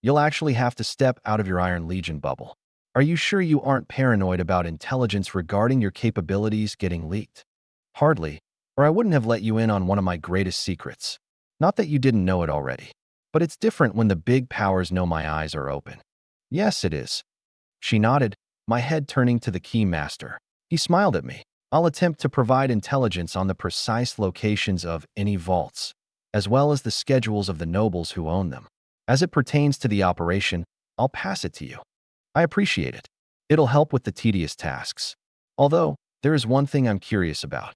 You'll actually have to step out of your Iron Legion bubble. Are you sure you aren't paranoid about intelligence regarding your capabilities getting leaked? Hardly, or I wouldn't have let you in on one of my greatest secrets. Not that you didn't know it already. But it's different when the big powers know my eyes are open. Yes, it is. She nodded, my head turning to the Keymaster. He smiled at me. I'll attempt to provide intelligence on the precise locations of any vaults, as well as the schedules of the nobles who own them. As it pertains to the operation, I'll pass it to you. I appreciate it. It'll help with the tedious tasks. Although, there is one thing I'm curious about.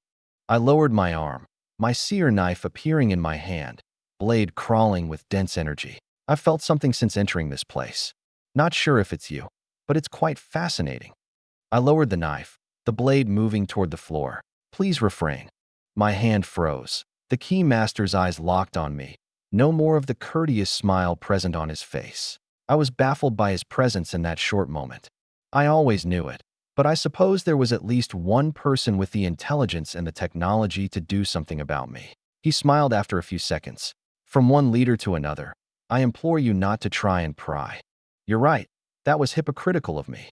I lowered my arm, my seer knife appearing in my hand, blade crawling with dense energy. I've felt something since entering this place. Not sure if it's you, but it's quite fascinating. I lowered the knife, the blade moving toward the floor. Please refrain. My hand froze. The Keymaster's eyes locked on me. No more of the courteous smile present on his face. I was baffled by his presence in that short moment. I always knew it, but I suppose there was at least one person with the intelligence and the technology to do something about me. He smiled after a few seconds. From one leader to another, I implore you not to try and pry. You're right, that was hypocritical of me.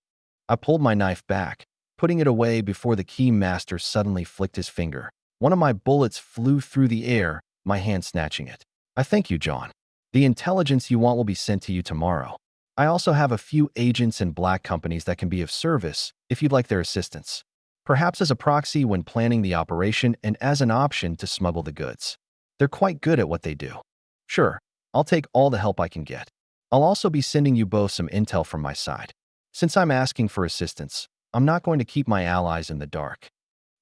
I pulled my knife back, putting it away before the Keymaster suddenly flicked his finger. One of my bullets flew through the air, my hand snatching it. I thank you, John. The intelligence you want will be sent to you tomorrow. I also have a few agents and black companies that can be of service if you'd like their assistance. Perhaps as a proxy when planning the operation and as an option to smuggle the goods. They're quite good at what they do. Sure, I'll take all the help I can get. I'll also be sending you both some intel from my side. Since I'm asking for assistance, I'm not going to keep my allies in the dark.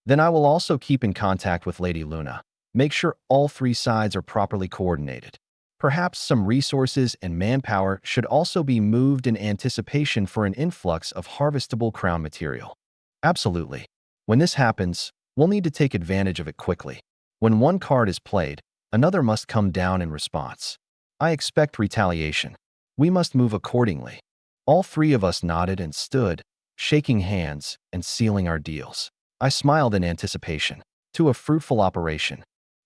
Then I will also keep in contact with Lady Luna. Make sure all three sides are properly coordinated. Perhaps some resources and manpower should also be moved in anticipation for an influx of harvestable crown material. Absolutely. When this happens, we'll need to take advantage of it quickly. When one card is played, another must come down in response. I expect retaliation. We must move accordingly. All three of us nodded and stood, shaking hands and sealing our deals. I smiled in anticipation. To a fruitful operation.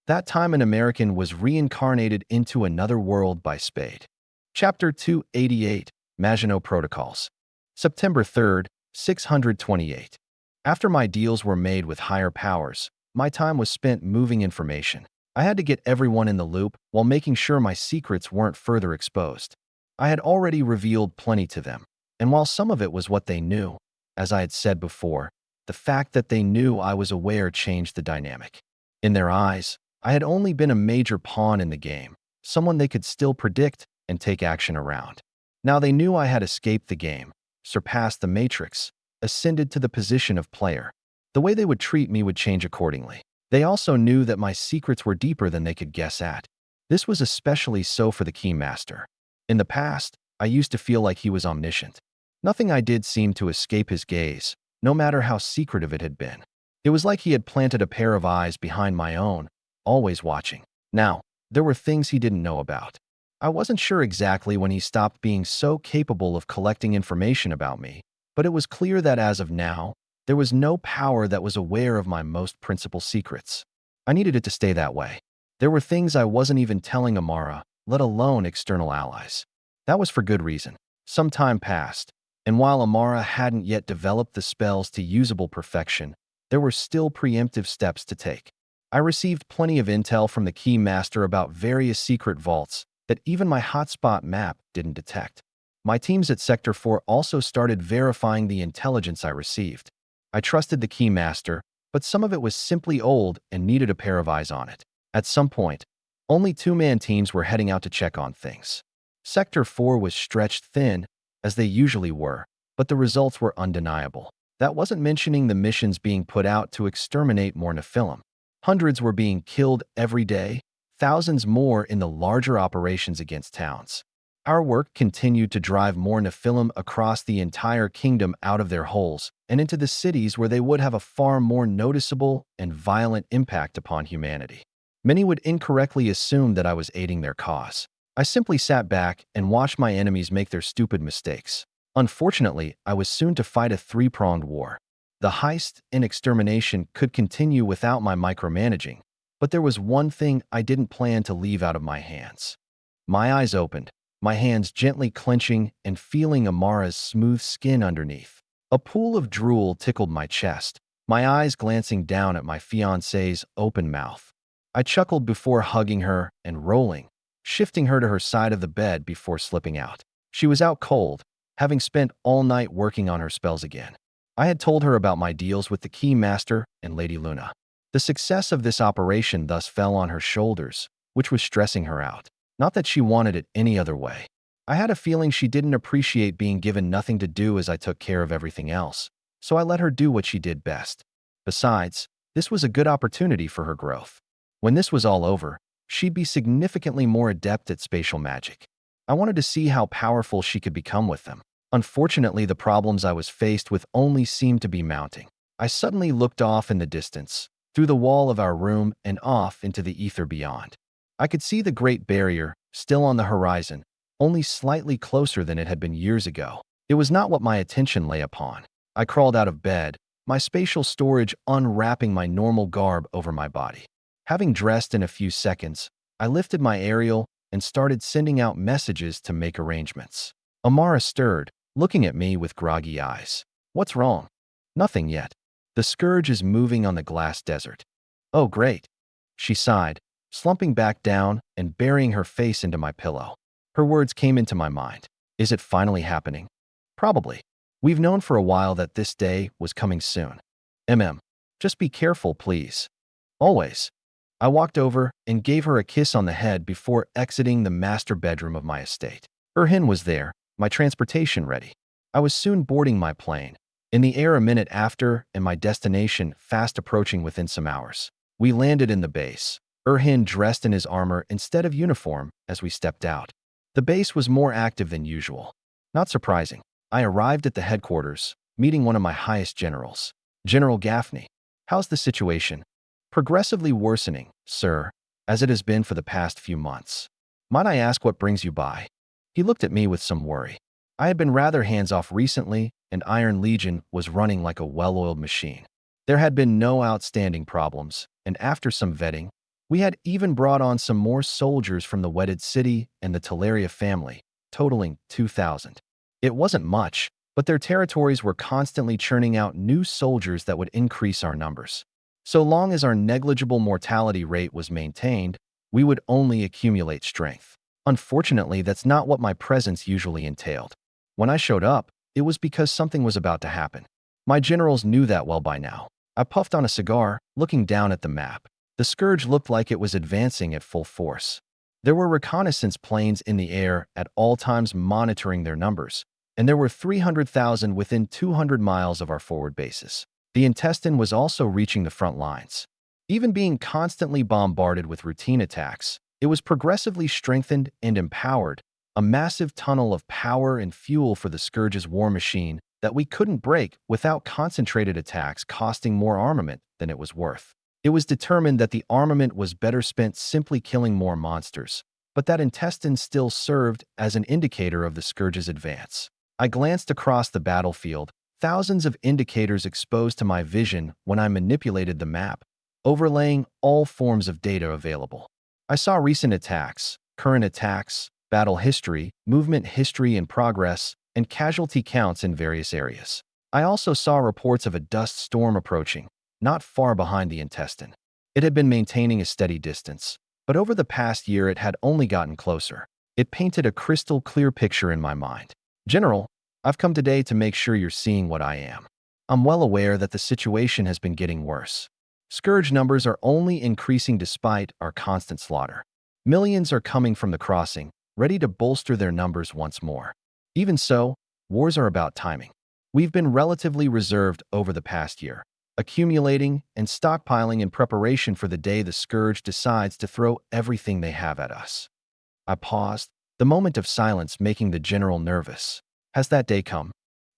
That time an American was reincarnated into another world by Spade. Chapter 288, Maginot Protocols. September 3rd, 628. After my deals were made with higher powers, my time was spent moving information. I had to get everyone in the loop while making sure my secrets weren't further exposed. I had already revealed plenty to them, and while some of it was what they knew, as I had said before, the fact that they knew I was aware changed the dynamic. In their eyes, I had only been a major pawn in the game, someone they could still predict and take action around. Now they knew I had escaped the game, surpassed the matrix, ascended to the position of player. The way they would treat me would change accordingly. They also knew that my secrets were deeper than they could guess at. This was especially so for the Keymaster. In the past, I used to feel like he was omniscient. Nothing I did seemed to escape his gaze, no matter how secretive it had been. It was like he had planted a pair of eyes behind my own, always watching. Now, there were things he didn't know about. I wasn't sure exactly when he stopped being so capable of collecting information about me, but it was clear that as of now, there was no power that was aware of my most principal secrets. I needed it to stay that way. There were things I wasn't even telling Amara, let alone external allies. That was for good reason. Some time passed, and while Amara hadn't yet developed the spells to usable perfection, there were still preemptive steps to take. I received plenty of intel from the Key Master about various secret vaults that even my hotspot map didn't detect. My teams at Sector 4 also started verifying the intelligence I received. I trusted the Key Master, but some of it was simply old and needed a pair of eyes on it. At some point, only two-man teams were heading out to check on things. Sector 4 was stretched thin, as they usually were, but the results were undeniable. That wasn't mentioning the missions being put out to exterminate more Nephilim. Hundreds were being killed every day, thousands more in the larger operations against towns. Our work continued to drive more Nephilim across the entire kingdom out of their holes and into the cities where they would have a far more noticeable and violent impact upon humanity. Many would incorrectly assume that I was aiding their cause. I simply sat back and watched my enemies make their stupid mistakes. Unfortunately, I was soon to fight a three-pronged war. The heist and extermination could continue without my micromanaging, but there was one thing I didn't plan to leave out of my hands. My eyes opened, my hands gently clenching and feeling Amara's smooth skin underneath. A pool of drool tickled my chest, my eyes glancing down at my fiancée's open mouth. I chuckled before hugging her and rolling, shifting her to her side of the bed before slipping out. She was out cold, having spent all night working on her spells again. I had told her about my deals with the Key Master and Lady Luna. The success of this operation thus fell on her shoulders, which was stressing her out. Not that she wanted it any other way. I had a feeling she didn't appreciate being given nothing to do as I took care of everything else, so I let her do what she did best. Besides, this was a good opportunity for her growth. When this was all over, she'd be significantly more adept at spatial magic. I wanted to see how powerful she could become with them. Unfortunately, the problems I was faced with only seemed to be mounting. I suddenly looked off in the distance, through the wall of our room and off into the ether beyond. I could see the Great Barrier, still on the horizon, only slightly closer than it had been years ago. It was not what my attention lay upon. I crawled out of bed, my spatial storage unwrapping my normal garb over my body. Having dressed in a few seconds, I lifted my aerial and started sending out messages to make arrangements. Amara stirred, looking at me with groggy eyes. What's wrong? Nothing yet. The scourge is moving on the glass desert. Oh, great. She sighed, slumping back down and burying her face into my pillow. Her words came into my mind. Is it finally happening? Probably. We've known for a while that this day was coming soon. Just be careful, please. Always. I walked over and gave her a kiss on the head before exiting the master bedroom of my estate. Her hin was there, my transportation ready. I was soon boarding my plane, in the air a minute after and my destination fast approaching within some hours. We landed in the base, Erhin dressed in his armor instead of uniform as we stepped out. The base was more active than usual. Not surprising. I arrived at the headquarters, meeting one of my highest generals. General Gaffney, how's the situation? Progressively worsening, sir, as it has been for the past few months. Might I ask what brings you by? He looked at me with some worry. I had been rather hands-off recently, and Iron Legion was running like a well-oiled machine. There had been no outstanding problems, and after some vetting, we had even brought on some more soldiers from the Wedded City and the Teleria family, totaling 2,000. It wasn't much, but their territories were constantly churning out new soldiers that would increase our numbers. So long as our negligible mortality rate was maintained, we would only accumulate strength. Unfortunately, that's not what my presence usually entailed. When I showed up, it was because something was about to happen. My generals knew that well by now. I puffed on a cigar, looking down at the map. The scourge looked like it was advancing at full force. There were reconnaissance planes in the air at all times monitoring their numbers, and there were 300,000 within 200 miles of our forward bases. The intestine was also reaching the front lines. Even being constantly bombarded with routine attacks, it was progressively strengthened and empowered, a massive tunnel of power and fuel for the Scourge's war machine that we couldn't break without concentrated attacks costing more armament than it was worth. It was determined that the armament was better spent simply killing more monsters, but that intestine still served as an indicator of the Scourge's advance. I glanced across the battlefield, thousands of indicators exposed to my vision when I manipulated the map, overlaying all forms of data available. I saw recent attacks, current attacks, battle history, movement history and progress, and casualty counts in various areas. I also saw reports of a dust storm approaching, not far behind the intestine. It had been maintaining a steady distance, but over the past year it had only gotten closer. It painted a crystal clear picture in my mind. General, I've come today to make sure you're seeing what I am. I'm well aware that the situation has been getting worse. Scourge numbers are only increasing despite our constant slaughter. Millions are coming from the crossing, ready to bolster their numbers once more. Even so, wars are about timing. We've been relatively reserved over the past year, accumulating and stockpiling in preparation for the day the Scourge decides to throw everything they have at us. I paused, the moment of silence making the general nervous. Has that day come?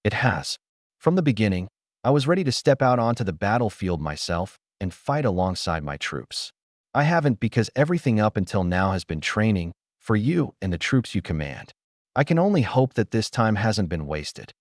It has. From the beginning, I was ready to step out onto the battlefield myself and fight alongside my troops. I haven't because everything up until now has been training for you and the troops you command. I can only hope that this time hasn't been wasted.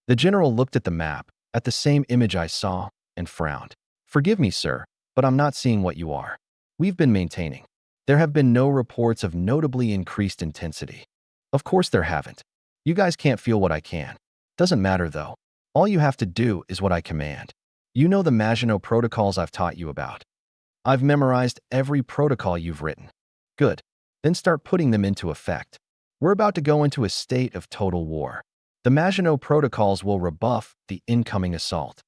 The general looked at the map, at the same image I saw, and frowned. Forgive me, sir, but I'm not seeing what you are. We've been maintaining. There have been no reports of notably increased intensity. Of course there haven't. You guys can't feel what I can. Doesn't matter though. All you have to do is what I command. You know the Maginot protocols I've taught you about. I've memorized every protocol you've written. Good. Then start putting them into effect. We're about to go into a state of total war. The Maginot protocols will rebuff the incoming assault.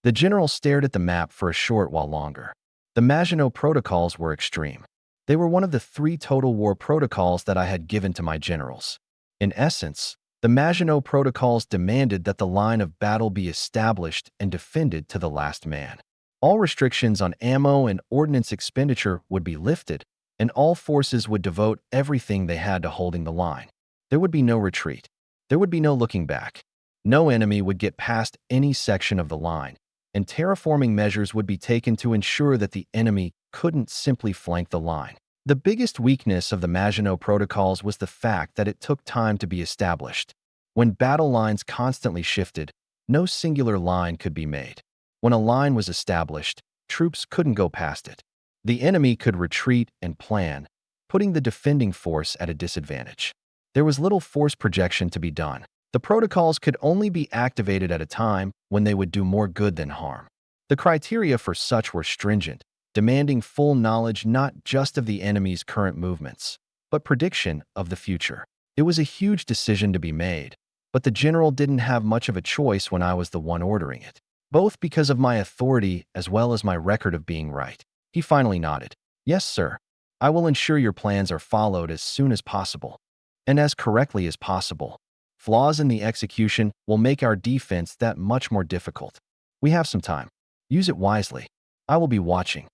The general stared at the map for a short while longer. The Maginot protocols were extreme. They were one of the 3 total war protocols that I had given to my generals. In essence, the Maginot protocols demanded that the line of battle be established and defended to the last man. All restrictions on ammo and ordnance expenditure would be lifted, and all forces would devote everything they had to holding the line. There would be no retreat. There would be no looking back. No enemy would get past any section of the line, and terraforming measures would be taken to ensure that the enemy couldn't simply flank the line. The biggest weakness of the Maginot protocols was the fact that it took time to be established. When battle lines constantly shifted, no singular line could be made. When a line was established, troops couldn't go past it. The enemy could retreat and plan, putting the defending force at a disadvantage. There was little force projection to be done. The protocols could only be activated at a time when they would do more good than harm. The criteria for such were stringent, demanding full knowledge not just of the enemy's current movements, but prediction of the future. It was a huge decision to be made, but the general didn't have much of a choice when I was the one ordering it, both because of my authority as well as my record of being right. He finally nodded. Yes, sir. I will ensure your plans are followed as soon as possible, and as correctly as possible. Flaws in the execution will make our defense that much more difficult. We have some time. Use it wisely. I will be watching.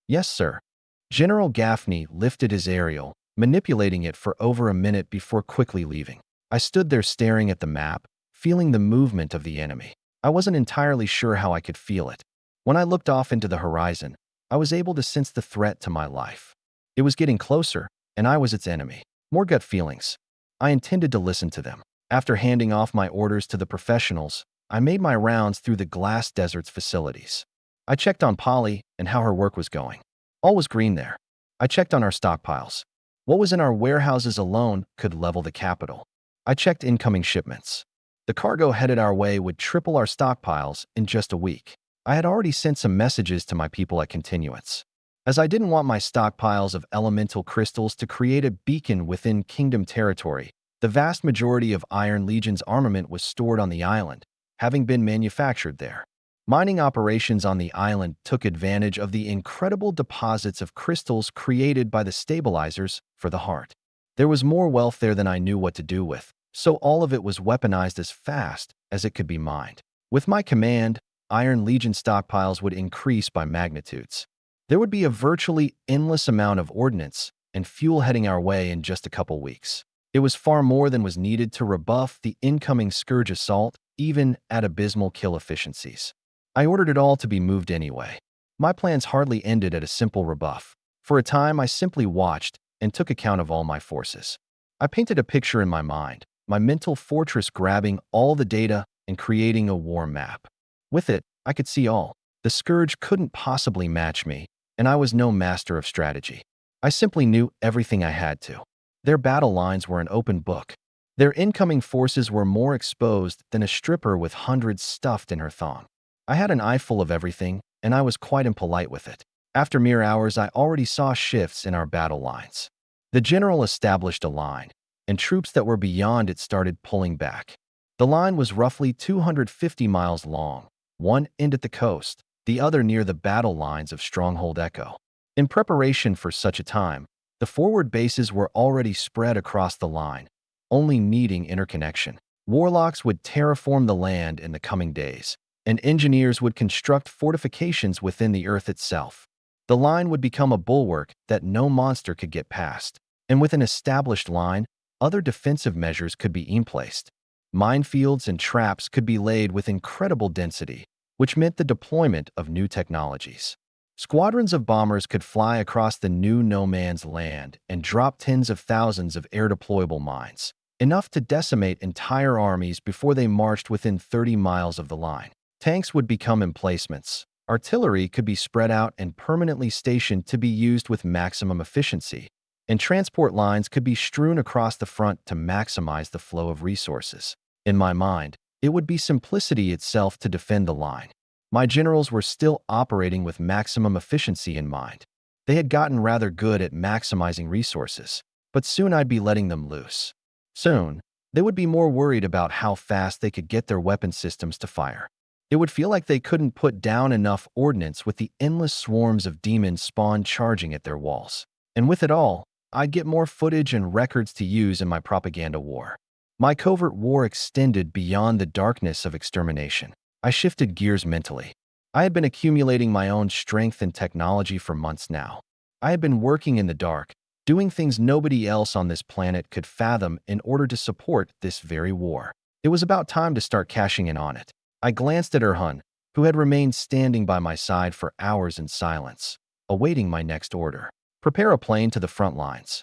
Yes, sir. General Gaffney lifted his aerial, manipulating it for over a minute before quickly leaving. I stood there staring at the map, feeling the movement of the enemy. I wasn't entirely sure how I could feel it. When I looked off into the horizon, I was able to sense the threat to my life. It was getting closer, and I was its enemy. More gut feelings. I intended to listen to them. After handing off my orders to the professionals, I made my rounds through the Glass Desert's facilities. I checked on Polly and how her work was going. All was green there. I checked on our stockpiles. What was in our warehouses alone could level the capital. I checked incoming shipments. The cargo headed our way would triple our stockpiles in just a week. I had already sent some messages to my people at Continuance. As I didn't want my stockpiles of elemental crystals to create a beacon within Kingdom territory, the vast majority of Iron Legion's armament was stored on the island, having been manufactured there. Mining operations on the island took advantage of the incredible deposits of crystals created by the stabilizers for the heart. There was more wealth there than I knew what to do with, so all of it was weaponized as fast as it could be mined. With my command, Iron Legion stockpiles would increase by magnitudes. There would be a virtually endless amount of ordnance and fuel heading our way in just a couple weeks. It was far more than was needed to rebuff the incoming Scourge assault, even at abysmal kill efficiencies. I ordered it all to be moved anyway. My plans hardly ended at a simple rebuff. For a time, I simply watched and took account of all my forces. I painted a picture in my mind, my mental fortress grabbing all the data and creating a war map. With it, I could see all. The Scourge couldn't possibly match me, and I was no master of strategy. I simply knew everything I had to. Their battle lines were an open book. Their incoming forces were more exposed than a stripper with hundreds stuffed in her thong. I had an eye full of everything, and I was quite impolite with it. After mere hours, I already saw shifts in our battle lines. The general established a line, and troops that were beyond it started pulling back. The line was roughly 250 miles long, one end at the coast, the other near the battle lines of Stronghold Echo. In preparation for such a time, the forward bases were already spread across the line, only needing interconnection. Warlocks would terraform the land in the coming days, and engineers would construct fortifications within the earth itself. The line would become a bulwark that no monster could get past, and with an established line, other defensive measures could be in place. Minefields and traps could be laid with incredible density, which meant the deployment of new technologies. Squadrons of bombers could fly across the new no man's land and drop tens of thousands of air-deployable mines, enough to decimate entire armies before they marched within 30 miles of the line. Tanks would become emplacements. Artillery could be spread out and permanently stationed to be used with maximum efficiency, and transport lines could be strewn across the front to maximize the flow of resources. In my mind, it would be simplicity itself to defend the line. My generals were still operating with maximum efficiency in mind. They had gotten rather good at maximizing resources, but soon I'd be letting them loose. Soon, they would be more worried about how fast they could get their weapon systems to fire. It would feel like they couldn't put down enough ordnance with the endless swarms of demons spawn charging at their walls. And with it all, I'd get more footage and records to use in my propaganda war. My covert war extended beyond the darkness of extermination. I shifted gears mentally. I had been accumulating my own strength and technology for months now. I had been working in the dark, doing things nobody else on this planet could fathom in order to support this very war. It was about time to start cashing in on it. I glanced at Erhun, who had remained standing by my side for hours in silence, awaiting my next order. Prepare a plane to the front lines.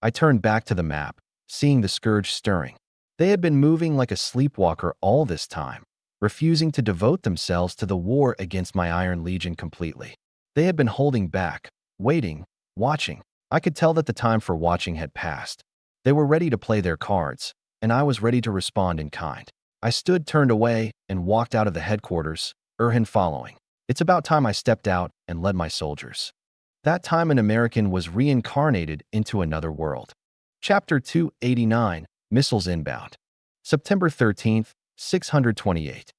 I turned back to the map, seeing the scourge stirring. They had been moving like a sleepwalker all this time, refusing to devote themselves to the war against my Iron Legion completely. They had been holding back, waiting, watching. I could tell that the time for watching had passed. They were ready to play their cards, and I was ready to respond in kind. I stood turned away and walked out of the headquarters, Erhan following. It's about time I stepped out and led my soldiers. That time an American was reincarnated into another world. Chapter 289, Missiles Inbound. September 13th, 628.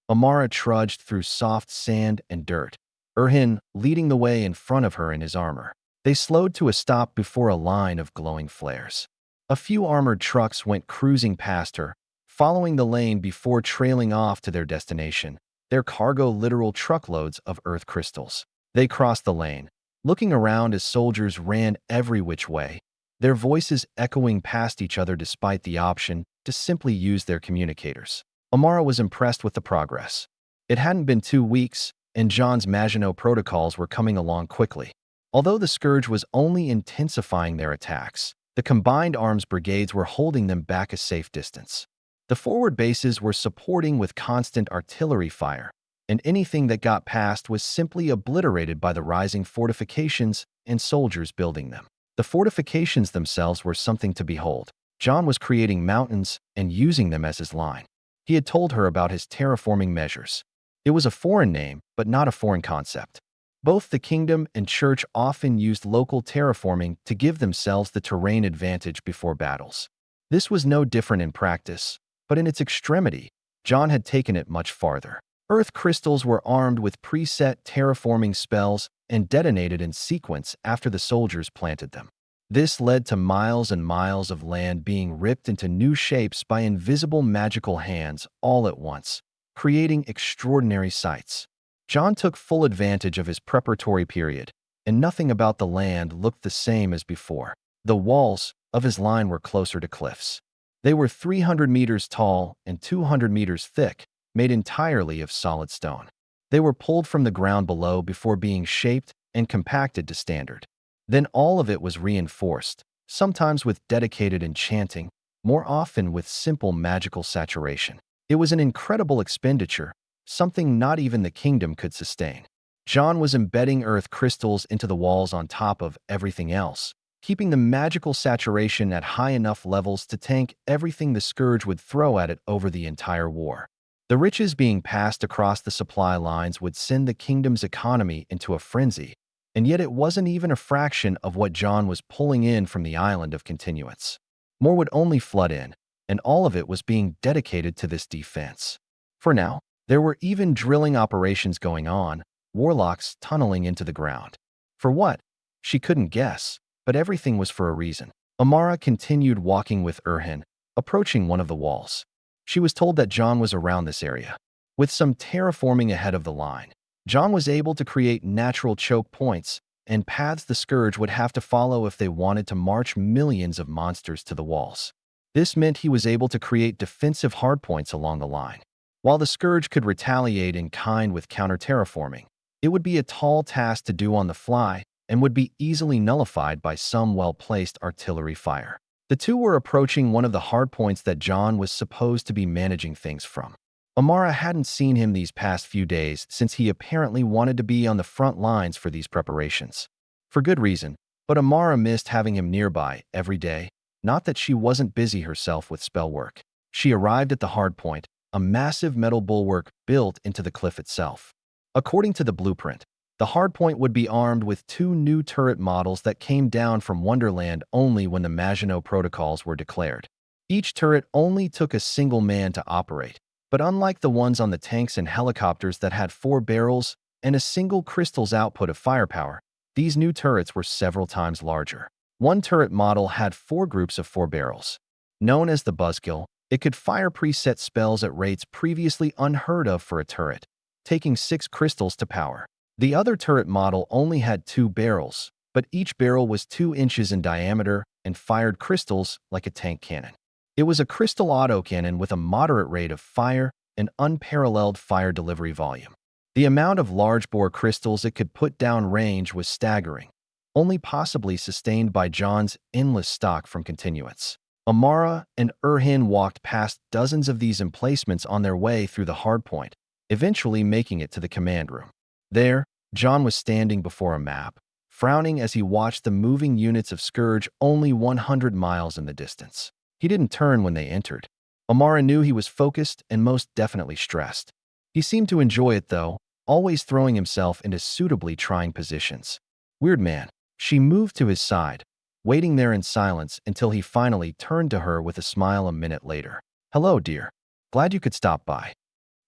Amara trudged through soft sand and dirt, Erhan leading the way in front of her in his armor. They slowed to a stop before a line of glowing flares. A few armored trucks went cruising past her, following the lane before trailing off to their destination, their cargo literal truckloads of earth crystals. They crossed the lane, looking around as soldiers ran every which way, their voices echoing past each other despite the option to simply use their communicators. Amara was impressed with the progress. It hadn't been 2 weeks, and John's Maginot protocols were coming along quickly. Although the Scourge was only intensifying their attacks, the combined arms brigades were holding them back a safe distance. The forward bases were supporting with constant artillery fire, and anything that got past was simply obliterated by the rising fortifications and soldiers building them. The fortifications themselves were something to behold. John was creating mountains and using them as his line. He had told her about his terraforming measures. It was a foreign name, but not a foreign concept. Both the kingdom and church often used local terraforming to give themselves the terrain advantage before battles. This was no different in practice, but in its extremity, John had taken it much farther. Earth crystals were armed with preset terraforming spells and detonated in sequence after the soldiers planted them. This led to miles and miles of land being ripped into new shapes by invisible magical hands all at once, creating extraordinary sights. John took full advantage of his preparatory period, and nothing about the land looked the same as before. The walls of his line were closer to cliffs. They were 300 meters tall and 200 meters thick, made entirely of solid stone. They were pulled from the ground below before being shaped and compacted to standard. Then all of it was reinforced, sometimes with dedicated enchanting, more often with simple magical saturation. It was an incredible expenditure, something not even the kingdom could sustain. John was embedding earth crystals into the walls on top of everything else, keeping the magical saturation at high enough levels to tank everything the Scourge would throw at it over the entire war. The riches being passed across the supply lines would send the kingdom's economy into a frenzy, and yet it wasn't even a fraction of what John was pulling in from the island of continuance. More would only flood in, and all of it was being dedicated to this defense. For now, there were even drilling operations going on, warlocks tunneling into the ground. For what? She couldn't guess, but everything was for a reason. Amara continued walking with Erhin, approaching one of the walls. She was told that John was around this area. With some terraforming ahead of the line, John was able to create natural choke points and paths the Scourge would have to follow if they wanted to march millions of monsters to the walls. This meant he was able to create defensive hardpoints along the line. While the Scourge could retaliate in kind with counter-terraforming, it would be a tall task to do on the fly and would be easily nullified by some well-placed artillery fire. The two were approaching one of the hardpoints that John was supposed to be managing things from. Amara hadn't seen him these past few days since he apparently wanted to be on the front lines for these preparations. For good reason, but Amara missed having him nearby every day, not that she wasn't busy herself with spell work. She arrived at the hardpoint, a massive metal bulwark built into the cliff itself. According to the blueprint, the hardpoint would be armed with 2 new turret models that came down from Wonderland only when the Maginot Protocols were declared. Each turret only took a single man to operate, but unlike the ones on the tanks and helicopters that had 4 barrels and a single crystal's output of firepower, these new turrets were several times larger. One turret model had 4 groups of 4 barrels. Known as the Buzzkill, it could fire preset spells at rates previously unheard of for a turret, taking 6 crystals to power. The other turret model only had 2 barrels, but each barrel was 2 inches in diameter and fired crystals like a tank cannon. It was a crystal autocannon with a moderate rate of fire and unparalleled fire delivery volume. The amount of large-bore crystals it could put down range was staggering, only possibly sustained by John's endless stock from continuance. Amara and Erhin walked past dozens of these emplacements on their way through the hardpoint, eventually making it to the command room. There, John was standing before a map, frowning as he watched the moving units of Scourge only 100 miles in the distance. He didn't turn when they entered. Amara knew he was focused and most definitely stressed. He seemed to enjoy it though, always throwing himself into suitably trying positions. Weird man. She moved to his side, waiting there in silence until he finally turned to her with a smile a minute later. Hello, dear. Glad you could stop by.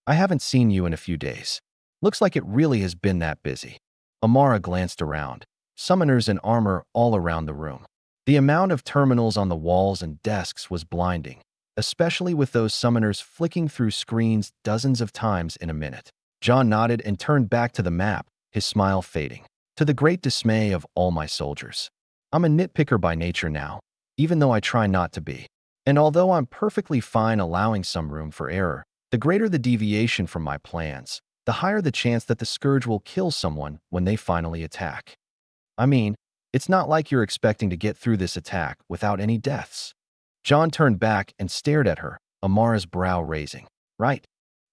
I haven't seen you in a few days. Looks like it really has been that busy. Amara glanced around, summoners in armor all around the room. The amount of terminals on the walls and desks was blinding, especially with those summoners flicking through screens dozens of times in a minute. John nodded and turned back to the map, his smile fading. To the great dismay of all my soldiers. I'm a nitpicker by nature now, even though I try not to be. And although I'm perfectly fine allowing some room for error, the greater the deviation from my plans, the higher the chance that the Scourge will kill someone when they finally attack. I mean, it's not like you're expecting to get through this attack without any deaths. John turned back and stared at her, Amara's brow raising. Right.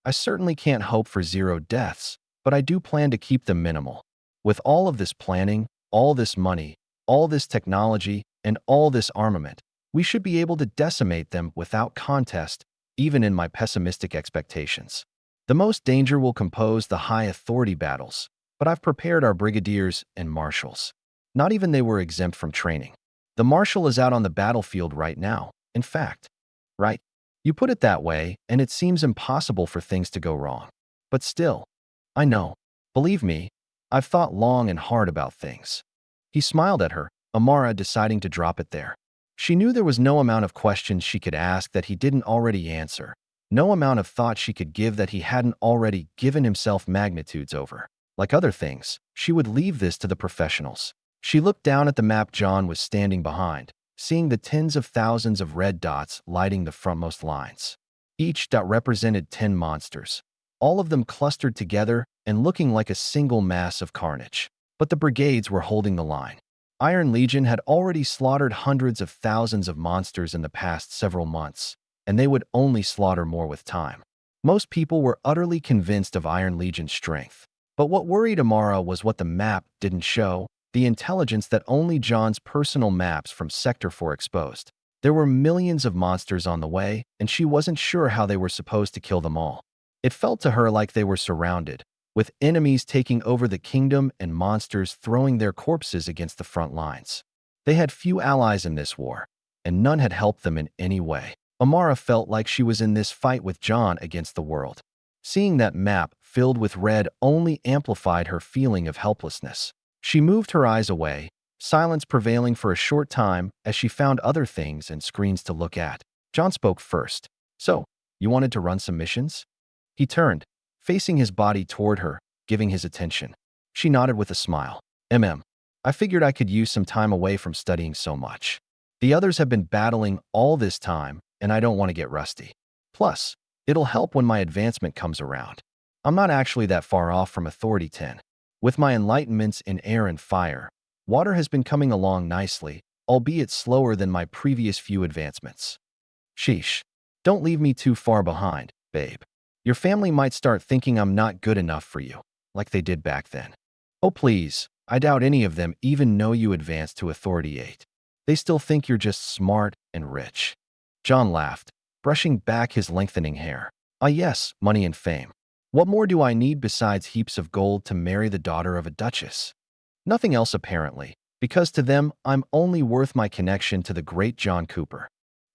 I certainly can't hope for 0 deaths, but I do plan to keep them minimal. With all of this planning, all this money, all this technology, and all this armament, we should be able to decimate them without contest, even in my pessimistic expectations. The most danger will compose the high authority battles, but I've prepared our brigadiers and marshals. Not even they were exempt from training. The marshal is out on the battlefield right now, in fact. Right? You put it that way, and it seems impossible for things to go wrong. But still, I know. Believe me, I've thought long and hard about things. He smiled at her, Amara deciding to drop it there. She knew there was no amount of questions she could ask that he didn't already answer, no amount of thought she could give that he hadn't already given himself magnitudes over. Like other things, she would leave this to the professionals. She looked down at the map John was standing behind, seeing the tens of thousands of red dots lighting the frontmost lines. Each dot represented 10 monsters, all of them clustered together and looking like a single mass of carnage. But the brigades were holding the line. Iron Legion had already slaughtered hundreds of thousands of monsters in the past several months, and they would only slaughter more with time. Most people were utterly convinced of Iron Legion's strength. But what worried Amara was what the map didn't show, the intelligence that only John's personal maps from Sector 4 exposed. There were millions of monsters on the way, and she wasn't sure how they were supposed to kill them all. It felt to her like they were surrounded, with enemies taking over the kingdom and monsters throwing their corpses against the front lines. They had few allies in this war, and none had helped them in any way. Amara felt like she was in this fight with John against the world. Seeing that map filled with red only amplified her feeling of helplessness. She moved her eyes away, silence prevailing for a short time as she found other things and screens to look at. John spoke first. "So, you wanted to run some missions?" He turned, facing his body toward her, giving his attention. She nodded with a smile. I figured I could use some time away from studying so much. The others have been battling all this time, and I don't want to get rusty. Plus, it'll help when my advancement comes around. I'm not actually that far off from Authority 10. With my enlightenments in air and fire, water has been coming along nicely, albeit slower than my previous few advancements. Sheesh. Don't leave me too far behind, babe. Your family might start thinking I'm not good enough for you, like they did back then. Oh please, I doubt any of them even know you advanced to Authority 8. They still think you're just smart and rich. John laughed, brushing back his lengthening hair. Ah yes, money and fame. What more do I need besides heaps of gold to marry the daughter of a duchess? Nothing else apparently, because to them I'm only worth my connection to the great John Cooper.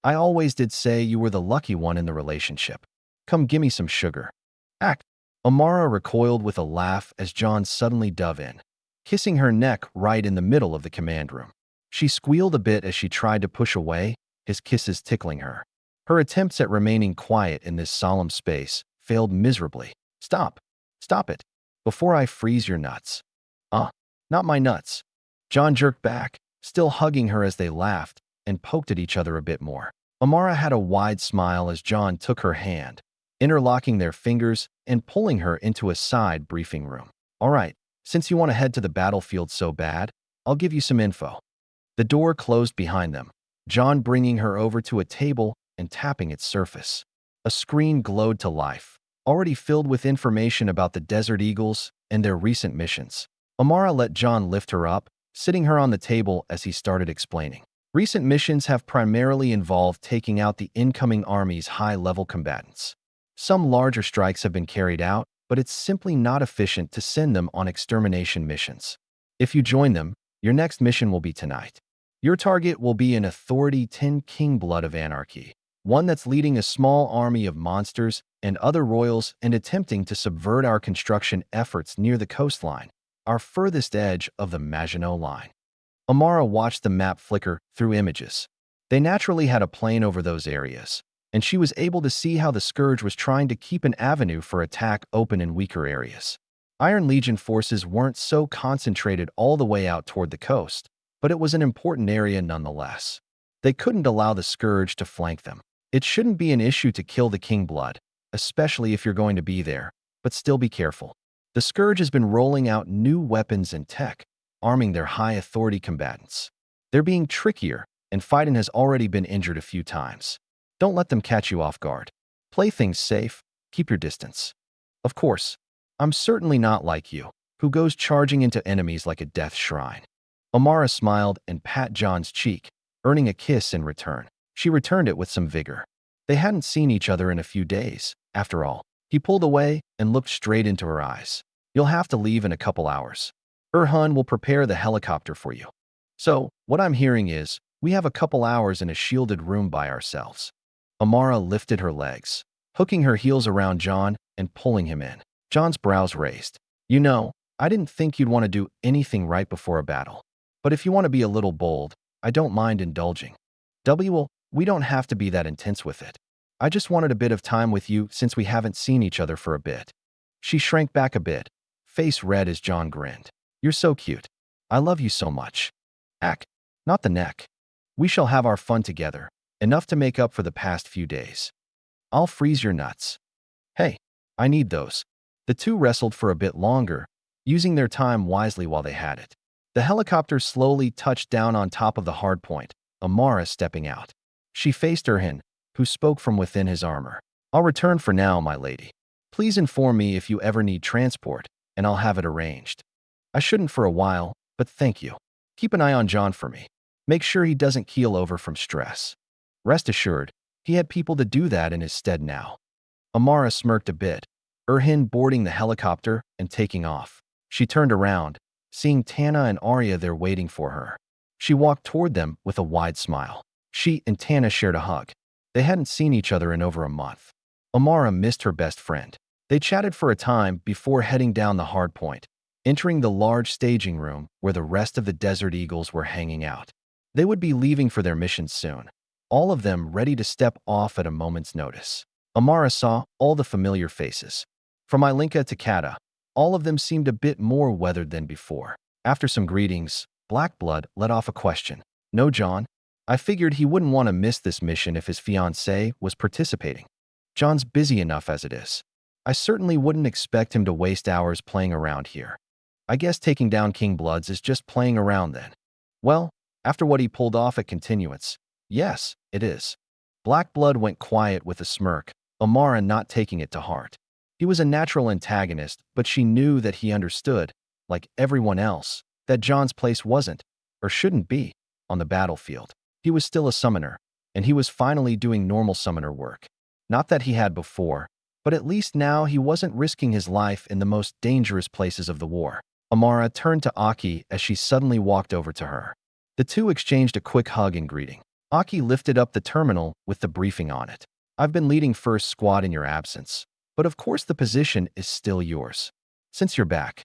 I always did say you were the lucky one in the relationship. Come gimme some sugar. Act. Amara recoiled with a laugh as John suddenly dove in, kissing her neck right in the middle of the command room. She squealed a bit as she tried to push away, his kisses tickling her. Her attempts at remaining quiet in this solemn space failed miserably. Stop. Stop it. Before I freeze your nuts. Not my nuts. John jerked back, still hugging her as they laughed and poked at each other a bit more. Amara had a wide smile as John took her hand, interlocking their fingers and pulling her into a side briefing room. All right, since you want to head to the battlefield so bad, I'll give you some info. The door closed behind them, John bringing her over to a table and tapping its surface. A screen glowed to life, already filled with information about the Desert Eagles and their recent missions. Amara let John lift her up, sitting her on the table as he started explaining. Recent missions have primarily involved taking out the incoming army's high-level combatants. Some larger strikes have been carried out, but it's simply not efficient to send them on extermination missions. If you join them, your next mission will be tonight. Your target will be an Authority 10 King Blood of Anarchy, one that's leading a small army of monsters and other royals and attempting to subvert our construction efforts near the coastline, our furthest edge of the Maginot Line. Amara watched the map flicker through images. They naturally had a plane over those areas, and she was able to see how the Scourge was trying to keep an avenue for attack open in weaker areas. Iron Legion forces weren't so concentrated all the way out toward the coast, but it was an important area nonetheless. They couldn't allow the Scourge to flank them. It shouldn't be an issue to kill the King Blood, especially if you're going to be there, but still be careful. The Scourge has been rolling out new weapons and tech, arming their high authority combatants. They're being trickier, and Fightin has already been injured a few times. Don't let them catch you off guard. Play things safe, keep your distance. Of course, I'm certainly not like you, who goes charging into enemies like a death shrine. Amara smiled and pat John's cheek, earning a kiss in return. She returned it with some vigor. They hadn't seen each other in a few days, after all. He pulled away and looked straight into her eyes. You'll have to leave in a couple hours. Erhan will prepare the helicopter for you. So, what I'm hearing is, we have a couple hours in a shielded room by ourselves. Amara lifted her legs, hooking her heels around John and pulling him in. John's brows raised. You know, I didn't think you'd want to do anything right before a battle. But if you want to be a little bold, I don't mind indulging. We don't have to be that intense with it. I just wanted a bit of time with you since we haven't seen each other for a bit. She shrank back a bit, face red as John grinned. You're so cute. I love you so much. Ack, not the neck. We shall have our fun together, enough to make up for the past few days. I'll freeze your nuts. Hey, I need those. The two wrestled for a bit longer, using their time wisely while they had it. The helicopter slowly touched down on top of the hardpoint, Amara stepping out. She faced Erhan, who spoke from within his armor. I'll return for now, my lady. Please inform me if you ever need transport, and I'll have it arranged. I shouldn't for a while, but thank you. Keep an eye on John for me. Make sure he doesn't keel over from stress. Rest assured, he had people to do that in his stead now. Amara smirked a bit, Erhin boarding the helicopter and taking off. She turned around, seeing Tana and Arya there waiting for her. She walked toward them with a wide smile. She and Tana shared a hug. They hadn't seen each other in over a month. Amara missed her best friend. They chatted for a time before heading down the hard point, entering the large staging room where the rest of the Desert Eagles were hanging out. They would be leaving for their mission soon, all of them ready to step off at a moment's notice. Amara saw all the familiar faces. From Ilinka to Kata, all of them seemed a bit more weathered than before. After some greetings, Blackblood let off a question. "No, John. I figured he wouldn't want to miss this mission if his fiancée was participating. John's busy enough as it is. I certainly wouldn't expect him to waste hours playing around here. I guess taking down King Bloods is just playing around then." "Well, after what he pulled off at Continuance, yes, it is." Blackblood went quiet with a smirk, Amara not taking it to heart. He was a natural antagonist, but she knew that he understood, like everyone else, that John's place wasn't, or shouldn't be, on the battlefield. He was still a summoner, and he was finally doing normal summoner work. Not that he had before, but at least now he wasn't risking his life in the most dangerous places of the war. Amara turned to Aki as she suddenly walked over to her. The two exchanged a quick hug and greeting. Aki lifted up the terminal with the briefing on it. "I've been leading first squad in your absence, but of course the position is still yours. Since you're back,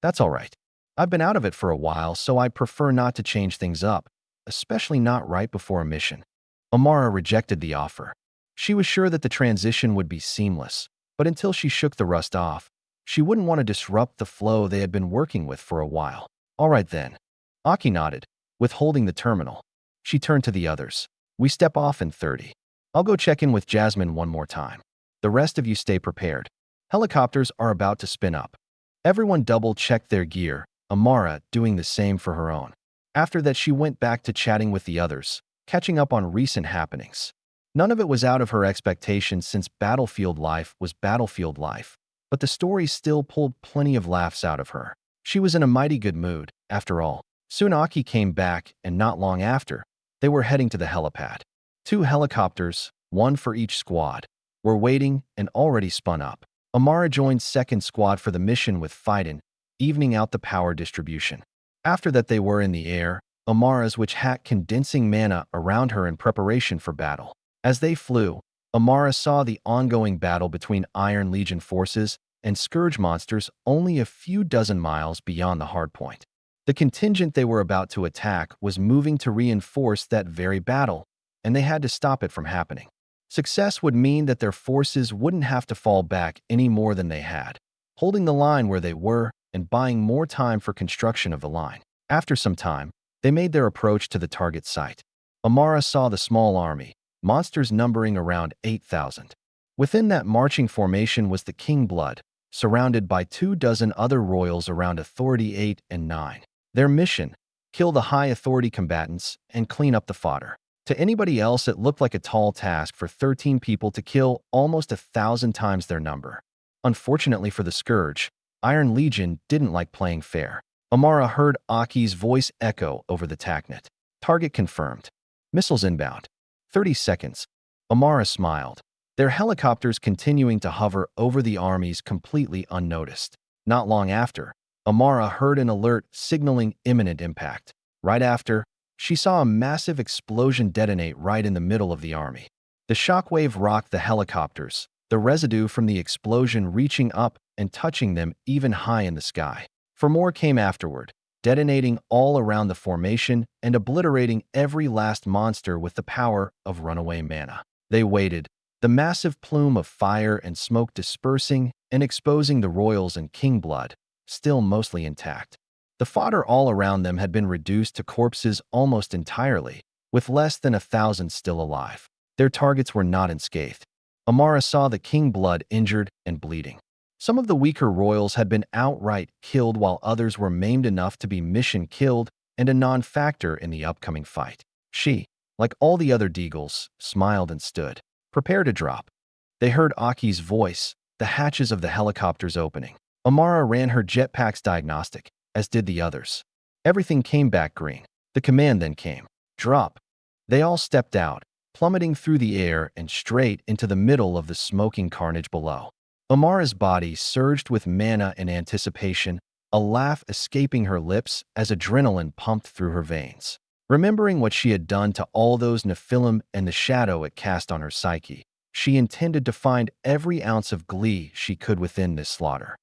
that's all right. I've been out of it for a while, so I prefer not to change things up, especially not right before a mission." Amara rejected the offer. She was sure that the transition would be seamless, but until she shook the rust off, she wouldn't want to disrupt the flow they had been working with for a while. "All right then." Aki nodded, withholding the terminal. She turned to the others. "We step off in 30. I'll go check in with Jasmine one more time. The rest of you stay prepared. Helicopters are about to spin up." Everyone double-checked their gear, Amara doing the same for her own. After that, she went back to chatting with the others, catching up on recent happenings. None of it was out of her expectations since battlefield life was battlefield life, but the story still pulled plenty of laughs out of her. She was in a mighty good mood, after all. Soon Aki came back, and not long after, they were heading to the helipad. 2 helicopters, one for each squad, were waiting and already spun up. Amara joined second squad for the mission with Phaidon, evening out the power distribution. After that, they were in the air, Amara's which had condensing mana around her in preparation for battle. As they flew, Amara saw the ongoing battle between Iron Legion forces and Scourge monsters only a few dozen miles beyond the hardpoint. The contingent they were about to attack was moving to reinforce that very battle, and they had to stop it from happening. Success would mean that their forces wouldn't have to fall back any more than they had, holding the line where they were and buying more time for construction of the line. After some time, they made their approach to the target site. Amara saw the small army, monsters numbering around 8,000. Within that marching formation was the King Blood, surrounded by 24 other royals around Authority 8 and 9. Their mission: kill the high authority combatants and clean up the fodder. To anybody else, it looked like a tall task for 13 people to kill almost 1,000 times their number. Unfortunately for the Scourge, Iron Legion didn't like playing fair. Amara heard Aki's voice echo over the TACnet. "Target confirmed. Missiles inbound. 30 seconds. Amara smiled. Their helicopters continuing to hover over the armies completely unnoticed. Not long after, Amara heard an alert signaling imminent impact. Right after, she saw a massive explosion detonate right in the middle of the army. The shockwave rocked the helicopters, the residue from the explosion reaching up and touching them even high in the sky. For more came afterward, detonating all around the formation and obliterating every last monster with the power of runaway mana. They waited, the massive plume of fire and smoke dispersing and exposing the royals and King Blood, still mostly intact. The fodder all around them had been reduced to corpses almost entirely, with less than 1,000 still alive. Their targets were not unscathed. Amara saw the King Blood injured and bleeding. Some of the weaker royals had been outright killed, while others were maimed enough to be mission killed and a non-factor in the upcoming fight. She, like all the other Deagles, smiled and stood, prepared to drop. They heard Aki's voice, the hatches of the helicopters opening. Amara ran her jetpack's diagnostic, as did the others. Everything came back green. The command then came. Drop. They all stepped out, plummeting through the air and straight into the middle of the smoking carnage below. Amara's body surged with mana and anticipation, a laugh escaping her lips as adrenaline pumped through her veins. Remembering what she had done to all those Nephilim and the shadow it cast on her psyche, she intended to find every ounce of glee she could within this slaughter.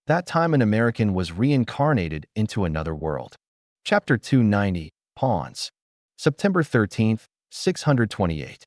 That time an American was reincarnated into another world. Chapter 290, Pawns. September 13th, 628.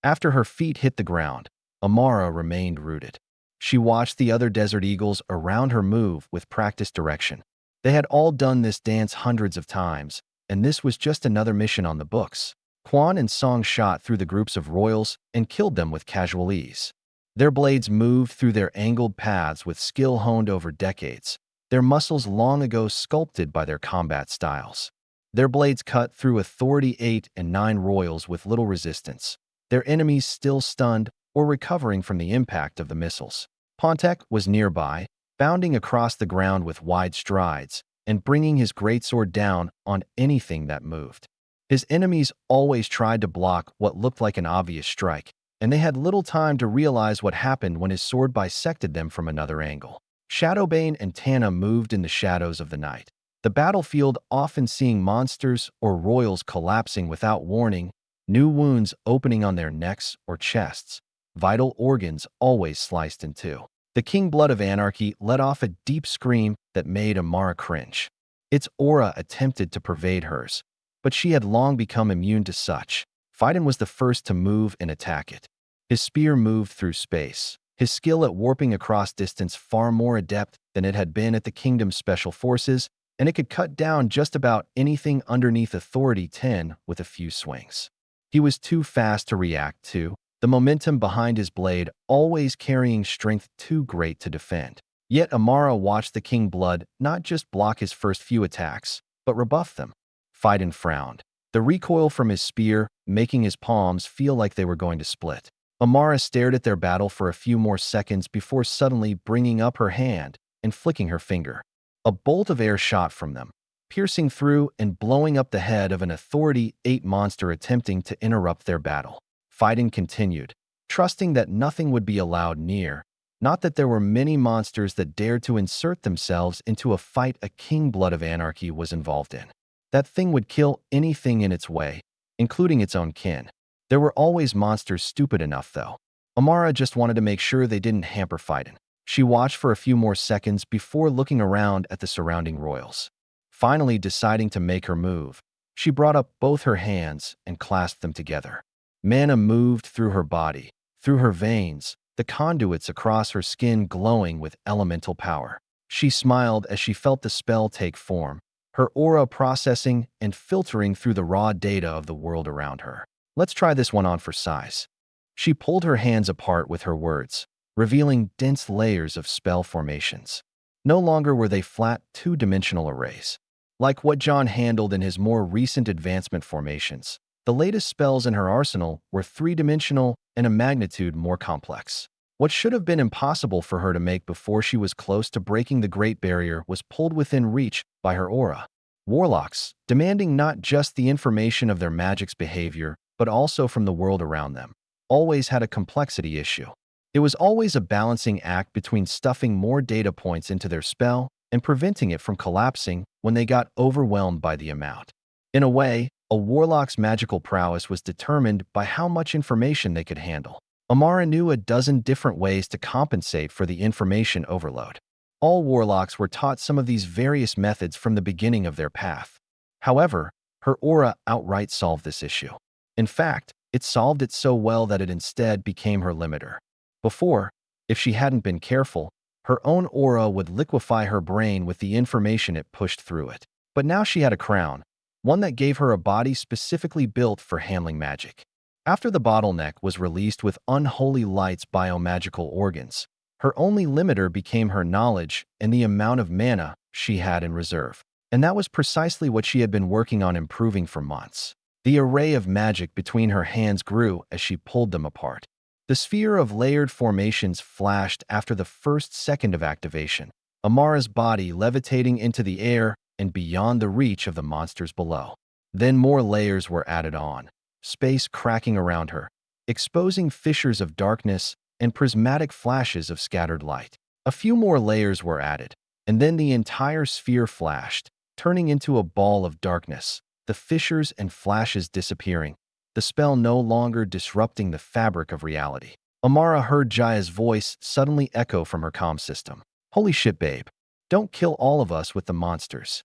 After her feet hit the ground, Amara remained rooted. She watched the other desert eagles around her move with practiced direction. They had all done this dance hundreds of times, and this was just another mission on the books. Quan and Song shot through the groups of royals and killed them with casual ease. Their blades moved through their angled paths with skill honed over decades, their muscles long ago sculpted by their combat styles. Their blades cut through Authority 8 and 9 royals with little resistance, their enemies still stunned or recovering from the impact of the missiles. Pontek was nearby, bounding across the ground with wide strides and bringing his greatsword down on anything that moved. His enemies always tried to block what looked like an obvious strike, and they had little time to realize what happened when his sword bisected them from another angle. Shadowbane and Tana moved in the shadows of the night, the battlefield often seeing monsters or royals collapsing without warning, new wounds opening on their necks or chests, vital organs always sliced in two. The King Blood of Anarchy let off a deep scream that made Amara cringe. Its aura attempted to pervade hers, but she had long become immune to such. Phaidon was the first to move and attack it. His spear moved through space, his skill at warping across distance far more adept than it had been at the Kingdom's special forces, and it could cut down just about anything underneath Authority 10 with a few swings. He was too fast to react to, the momentum behind his blade always carrying strength too great to defend. Yet Amara watched the King Blood not just block his first few attacks, but rebuff them. Phaidon frowned, the recoil from his spear making his palms feel like they were going to split. Amara stared at their battle for a few more seconds before suddenly bringing up her hand and flicking her finger. A bolt of air shot from them, piercing through and blowing up the head of an Authority 8 monster attempting to interrupt their battle. Phaidon continued, trusting that nothing would be allowed near, not that there were many monsters that dared to insert themselves into a fight a King Blood of Anarchy was involved in. That thing would kill anything in its way, including its own kin. There were always monsters stupid enough, though. Amara just wanted to make sure they didn't hamper Phaidon. She watched for a few more seconds before looking around at the surrounding royals. Finally deciding to make her move, she brought up both her hands and clasped them together. Mana moved through her body, through her veins, the conduits across her skin glowing with elemental power. She smiled as she felt the spell take form, her aura processing and filtering through the raw data of the world around her. Let's try this one on for size. She pulled her hands apart with her words, revealing dense layers of spell formations. No longer were they flat, two-dimensional arrays. Like what John handled in his more recent advancement formations, the latest spells in her arsenal were three-dimensional and a magnitude more complex. What should have been impossible for her to make before she was close to breaking the Great Barrier was pulled within reach by her aura. Warlocks, demanding not just the information of their magic's behavior, but also from the world around them, always had a complexity issue. It was always a balancing act between stuffing more data points into their spell and preventing it from collapsing when they got overwhelmed by the amount. In a way, a warlock's magical prowess was determined by how much information they could handle. Amara knew a dozen different ways to compensate for the information overload. All warlocks were taught some of these various methods from the beginning of their path. However, her aura outright solved this issue. In fact, it solved it so well that it instead became her limiter. Before, if she hadn't been careful, her own aura would liquefy her brain with the information it pushed through it. But now she had a crown, one that gave her a body specifically built for handling magic. After the bottleneck was released with Unholy Light's biomagical organs, her only limiter became her knowledge and the amount of mana she had in reserve. And that was precisely what she had been working on improving for months. The array of magic between her hands grew as she pulled them apart. The sphere of layered formations flashed after the first second of activation, Amara's body levitating into the air and beyond the reach of the monsters below. Then more layers were added on, space cracking around her, exposing fissures of darkness and prismatic flashes of scattered light. A few more layers were added, and then the entire sphere flashed, turning into a ball of darkness, the fissures and flashes disappearing, the spell no longer disrupting the fabric of reality. Amara heard Jaya's voice suddenly echo from her comm system. "Holy shit, babe. Don't kill all of us with the monsters.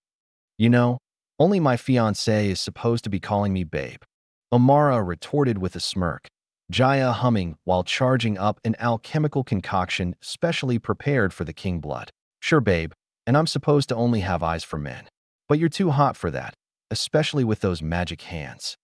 You know, only my fiancé is supposed to be calling me babe." Amara retorted with a smirk, Jaya humming while charging up an alchemical concoction specially prepared for the king blood. "Sure, babe, and I'm supposed to only have eyes for men. But you're too hot for that, especially with those magic hands.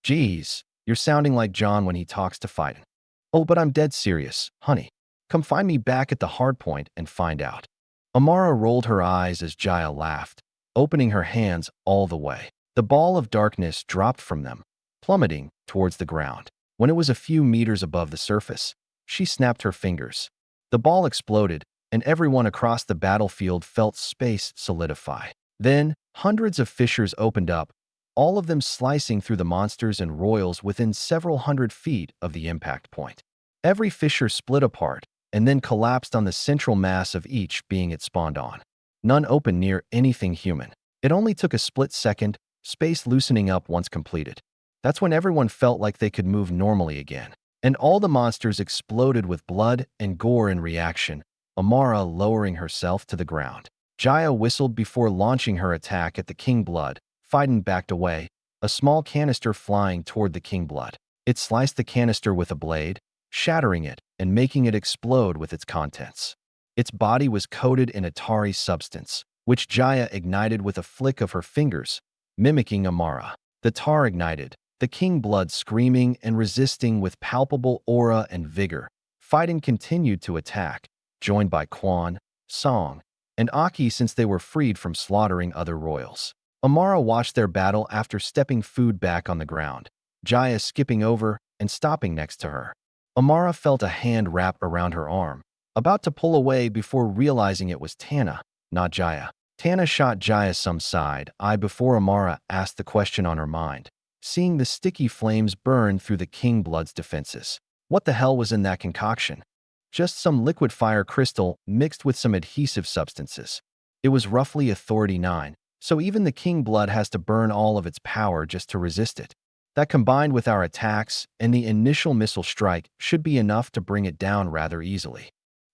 Geez, you're sounding like John when he talks to Fightin. Oh, but I'm dead serious, honey. Come find me back at the hard point and find out." Amara rolled her eyes as Jaya laughed, opening her hands all the way. The ball of darkness dropped from them, plummeting towards the ground. When it was a few meters above the surface, she snapped her fingers. The ball exploded, and everyone across the battlefield felt space solidify. Then, hundreds of fissures opened up, all of them slicing through the monsters and royals within several hundred feet of the impact point. Every fissure split apart, and then collapsed on the central mass of each being it spawned on. None opened near anything human. It only took a split second, space loosening up once completed. That's when everyone felt like they could move normally again. And all the monsters exploded with blood and gore in reaction, Amara lowering herself to the ground. Jaya whistled before launching her attack at the king blood. Fightin backed away, a small canister flying toward the king blood. It sliced the canister with a blade, shattering it and making it explode with its contents. Its body was coated in a tarry substance, which Jaya ignited with a flick of her fingers, mimicking Amara. The tar ignited, the king blood screaming and resisting with palpable aura and vigor. Fightin continued to attack, joined by Quan, Song, and Aki since they were freed from slaughtering other royals. Amara watched their battle after stepping food back on the ground, Jaya skipping over and stopping next to her. Amara felt a hand wrap around her arm, about to pull away before realizing it was Tana, not Jaya. Tana shot Jaya some side-eye before Amara asked the question on her mind, seeing the sticky flames burn through the king blood's defenses. What the hell was in that concoction? Just some liquid fire crystal mixed with some adhesive substances. It was roughly Authority 9, so even the king blood has to burn all of its power just to resist it. That combined with our attacks and the initial missile strike should be enough to bring it down rather easily.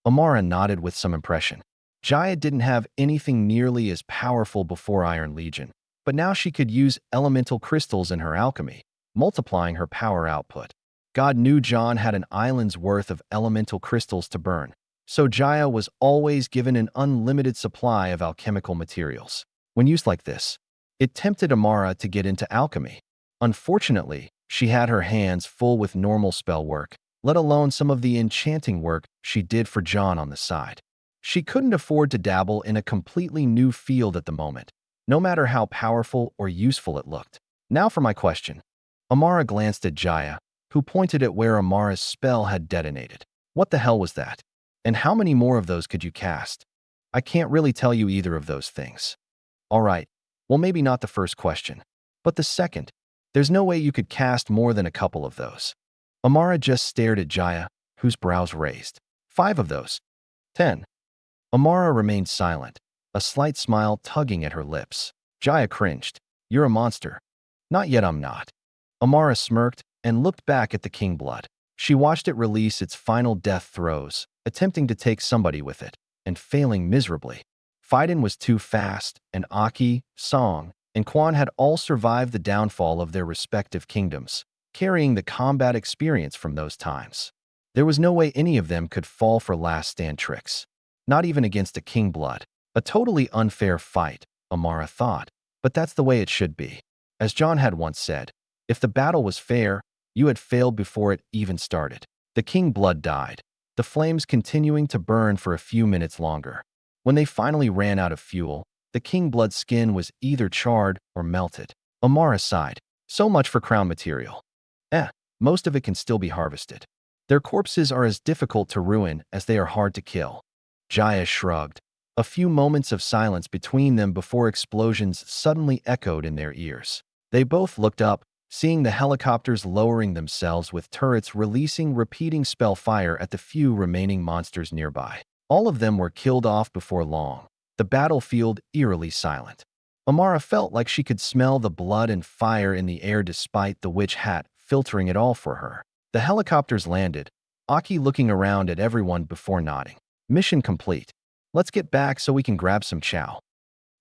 Amara nodded with some impression. Jaya didn't have anything nearly as powerful before Iron Legion, but now she could use elemental crystals in her alchemy, multiplying her power output. God knew John had an island's worth of elemental crystals to burn, so Jaya was always given an unlimited supply of alchemical materials. When used like this, it tempted Amara to get into alchemy. Unfortunately, she had her hands full with normal spell work, let alone some of the enchanting work she did for John on the side. She couldn't afford to dabble in a completely new field at the moment, no matter how powerful or useful it looked. Now for my question. Amara glanced at Jaya, who pointed at where Amara's spell had detonated. What the hell was that? And how many more of those could you cast? I can't really tell you either of those things. All right, well maybe not the first question, but the second. There's no way you could cast more than a couple of those. Amara just stared at Jaya, whose brows raised. 5 of those. 10. Amara remained silent, a slight smile tugging at her lips. Jaya cringed. You're a monster. Not yet, I'm not. Amara smirked and looked back at the king blood. She watched it release its final death throes, attempting to take somebody with it, and failing miserably. Fightin was too fast, and Aki, Song, and Quan had all survived the downfall of their respective kingdoms, carrying the combat experience from those times. There was no way any of them could fall for last stand tricks, not even against a king blood. A totally unfair fight, Amara thought, but that's the way it should be. As John had once said, if the battle was fair, you had failed before it even started. The king blood died, the flames continuing to burn for a few minutes longer. When they finally ran out of fuel, the king blood skin was either charred or melted. Amara sighed. So much for crown material. Most of it can still be harvested. Their corpses are as difficult to ruin as they are hard to kill. Jaya shrugged. A few moments of silence between them before explosions suddenly echoed in their ears. They both looked up, seeing the helicopters lowering themselves with turrets releasing repeating spell fire at the few remaining monsters nearby. All of them were killed off before long, the battlefield eerily silent. Amara felt like she could smell the blood and fire in the air despite the witch hat filtering it all for her. The helicopters landed, Aki looking around at everyone before nodding. Mission complete. Let's get back so we can grab some chow.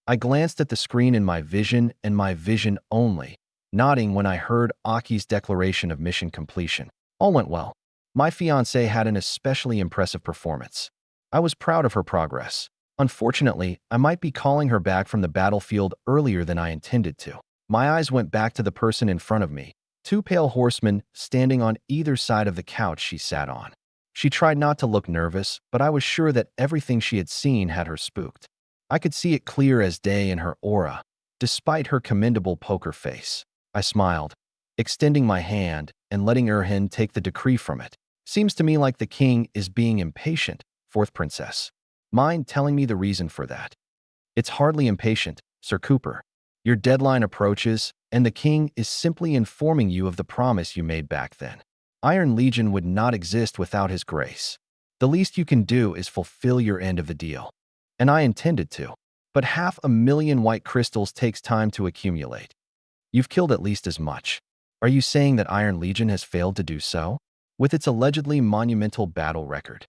I glanced at the screen in my vision and my vision only, nodding when I heard Aki's declaration of mission completion. All went well. My fiancée had an especially impressive performance. I was proud of her progress. Unfortunately, I might be calling her back from the battlefield earlier than I intended to. My eyes went back to the person in front of me, two pale horsemen standing on either side of the couch she sat on. She tried not to look nervous, but I was sure that everything she had seen had her spooked. I could see it clear as day in her aura, despite her commendable poker face. I smiled, extending my hand and letting Erhin take the decree from it. Seems to me like the king is being impatient, fourth princess. Mind telling me the reason for that? It's hardly impatient, Sir Cooper. Your deadline approaches, and the king is simply informing you of the promise you made back then. Iron Legion would not exist without his grace. The least you can do is fulfill your end of the deal. And I intended to. But 500,000 white crystals takes time to accumulate. You've killed at least as much. Are you saying that Iron Legion has failed to do so? With its allegedly monumental battle record.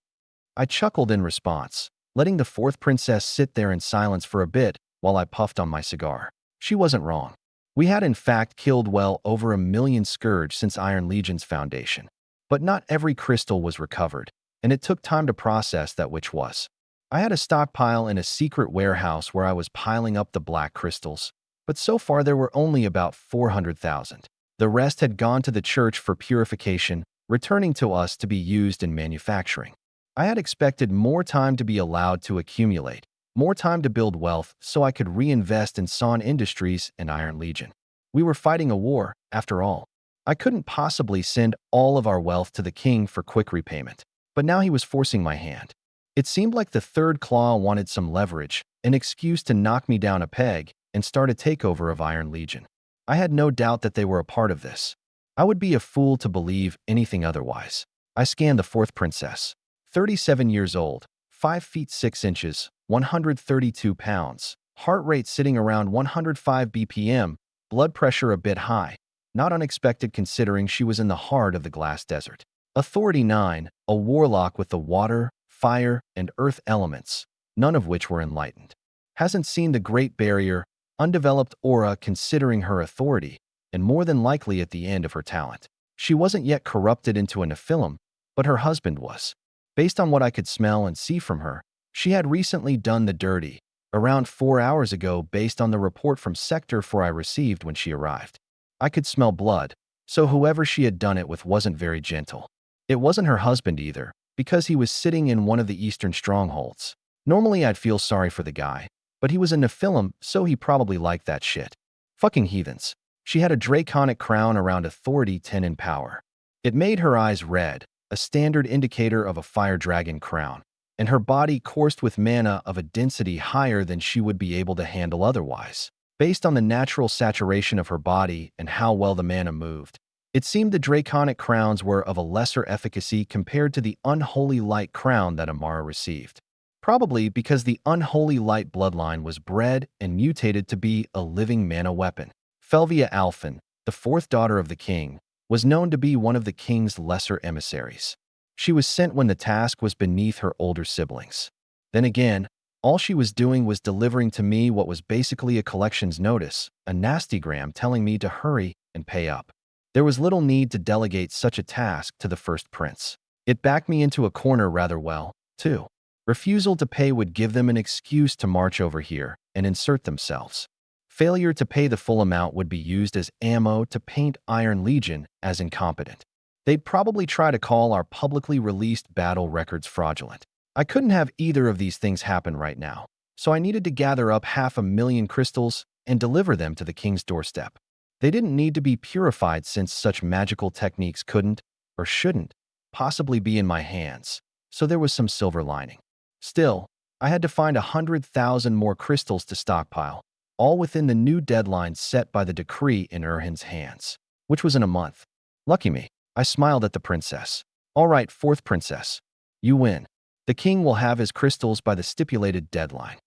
I chuckled in response, letting the fourth princess sit there in silence for a bit while I puffed on my cigar. She wasn't wrong. We had in fact killed well over 1,000,000 scourge since Iron Legion's foundation. But not every crystal was recovered, and it took time to process that which was. I had a stockpile in a secret warehouse where I was piling up the black crystals, but so far there were only about 400,000. The rest had gone to the church for purification, returning to us to be used in manufacturing. I had expected more time to be allowed to accumulate, more time to build wealth so I could reinvest in Son Industries and Iron Legion. We were fighting a war, after all. I couldn't possibly send all of our wealth to the king for quick repayment, but now he was forcing my hand. It seemed like the third claw wanted some leverage, an excuse to knock me down a peg and start a takeover of Iron Legion. I had no doubt that they were a part of this. I would be a fool to believe anything otherwise. I scanned the fourth princess. 37 years old, 5 feet 6 inches, 132 pounds, heart rate sitting around 105 BPM, blood pressure a bit high, not unexpected considering she was in the heart of the glass desert. Authority 9, a warlock with the water, fire, and earth elements, none of which were enlightened. Hasn't seen the Great Barrier, undeveloped aura considering her authority, and more than likely at the end of her talent. She wasn't yet corrupted into a Nephilim, but her husband was. Based on what I could smell and see from her, she had recently done the dirty, around 4 hours ago based on the report from Sector 4 I received when she arrived. I could smell blood, so whoever she had done it with wasn't very gentle. It wasn't her husband either, because he was sitting in one of the eastern strongholds. Normally I'd feel sorry for the guy, but he was a Nephilim, so he probably liked that shit. Fucking heathens. She had a draconic crown around Authority 10 in power. It made her eyes red, a standard indicator of a fire dragon crown, and her body coursed with mana of a density higher than she would be able to handle otherwise. Based on the natural saturation of her body and how well the mana moved, it seemed the draconic crowns were of a lesser efficacy compared to the unholy light crown that Amara received. Probably because the unholy light bloodline was bred and mutated to be a living mana weapon. Felvia Alphen, the fourth daughter of the king, was known to be one of the king's lesser emissaries. She was sent when the task was beneath her older siblings. Then again, all she was doing was delivering to me what was basically a collections notice, a nastygram telling me to hurry and pay up. There was little need to delegate such a task to the first prince. It backed me into a corner rather well, too. Refusal to pay would give them an excuse to march over here and insert themselves. Failure to pay the full amount would be used as ammo to paint Iron Legion as incompetent. They'd probably try to call our publicly released battle records fraudulent. I couldn't have either of these things happen right now, so I needed to gather up 500,000 crystals and deliver them to the king's doorstep. They didn't need to be purified since such magical techniques couldn't, or shouldn't, possibly be in my hands, so there was some silver lining. Still, I had to find 100,000 more crystals to stockpile, all within the new deadline set by the decree in Erhin's hands. which was in a month. Lucky me. I smiled at the princess. All right, fourth princess. You win. The king will have his crystals by the stipulated deadline.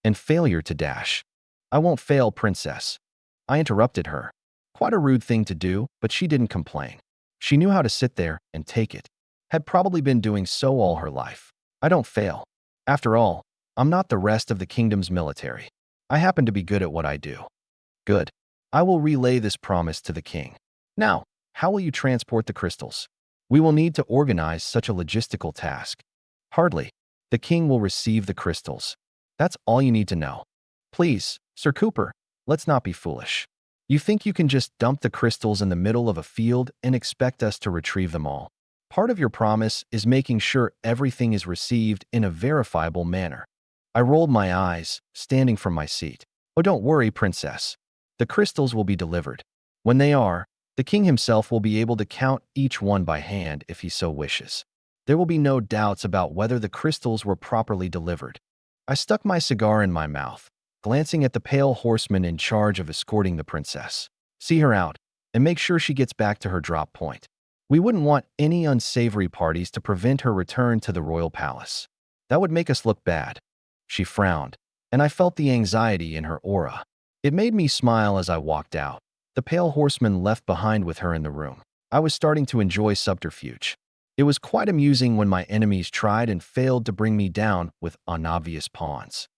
And failure to dash. I won't fail, princess. I interrupted her. Quite a rude thing to do, but she didn't complain. She knew how to sit there and take it. Had probably been doing so all her life. I don't fail. After all, I'm not the rest of the kingdom's military. I happen to be good at what I do. Good. I will relay this promise to the king. Now, how will you transport the crystals? We will need to organize such a logistical task. Hardly. The king will receive the crystals. That's all you need to know. Please, Sir Cooper, let's not be foolish. You think you can just dump the crystals in the middle of a field and expect us to retrieve them all? Part of your promise is making sure everything is received in a verifiable manner. I rolled my eyes, standing from my seat. Oh, don't worry, princess. The crystals will be delivered. When they are, the king himself will be able to count each one by hand if he so wishes. There will be no doubts about whether the crystals were properly delivered. I stuck my cigar in my mouth, glancing at the pale horseman in charge of escorting the princess. See her out, and make sure she gets back to her drop point. We wouldn't want any unsavory parties to prevent her return to the royal palace. That would make us look bad. She frowned, and I felt the anxiety in her aura. It made me smile as I walked out. The pale horseman left behind with her in the room. I was starting to enjoy subterfuge. It was quite amusing when my enemies tried and failed to bring me down with unobvious pawns.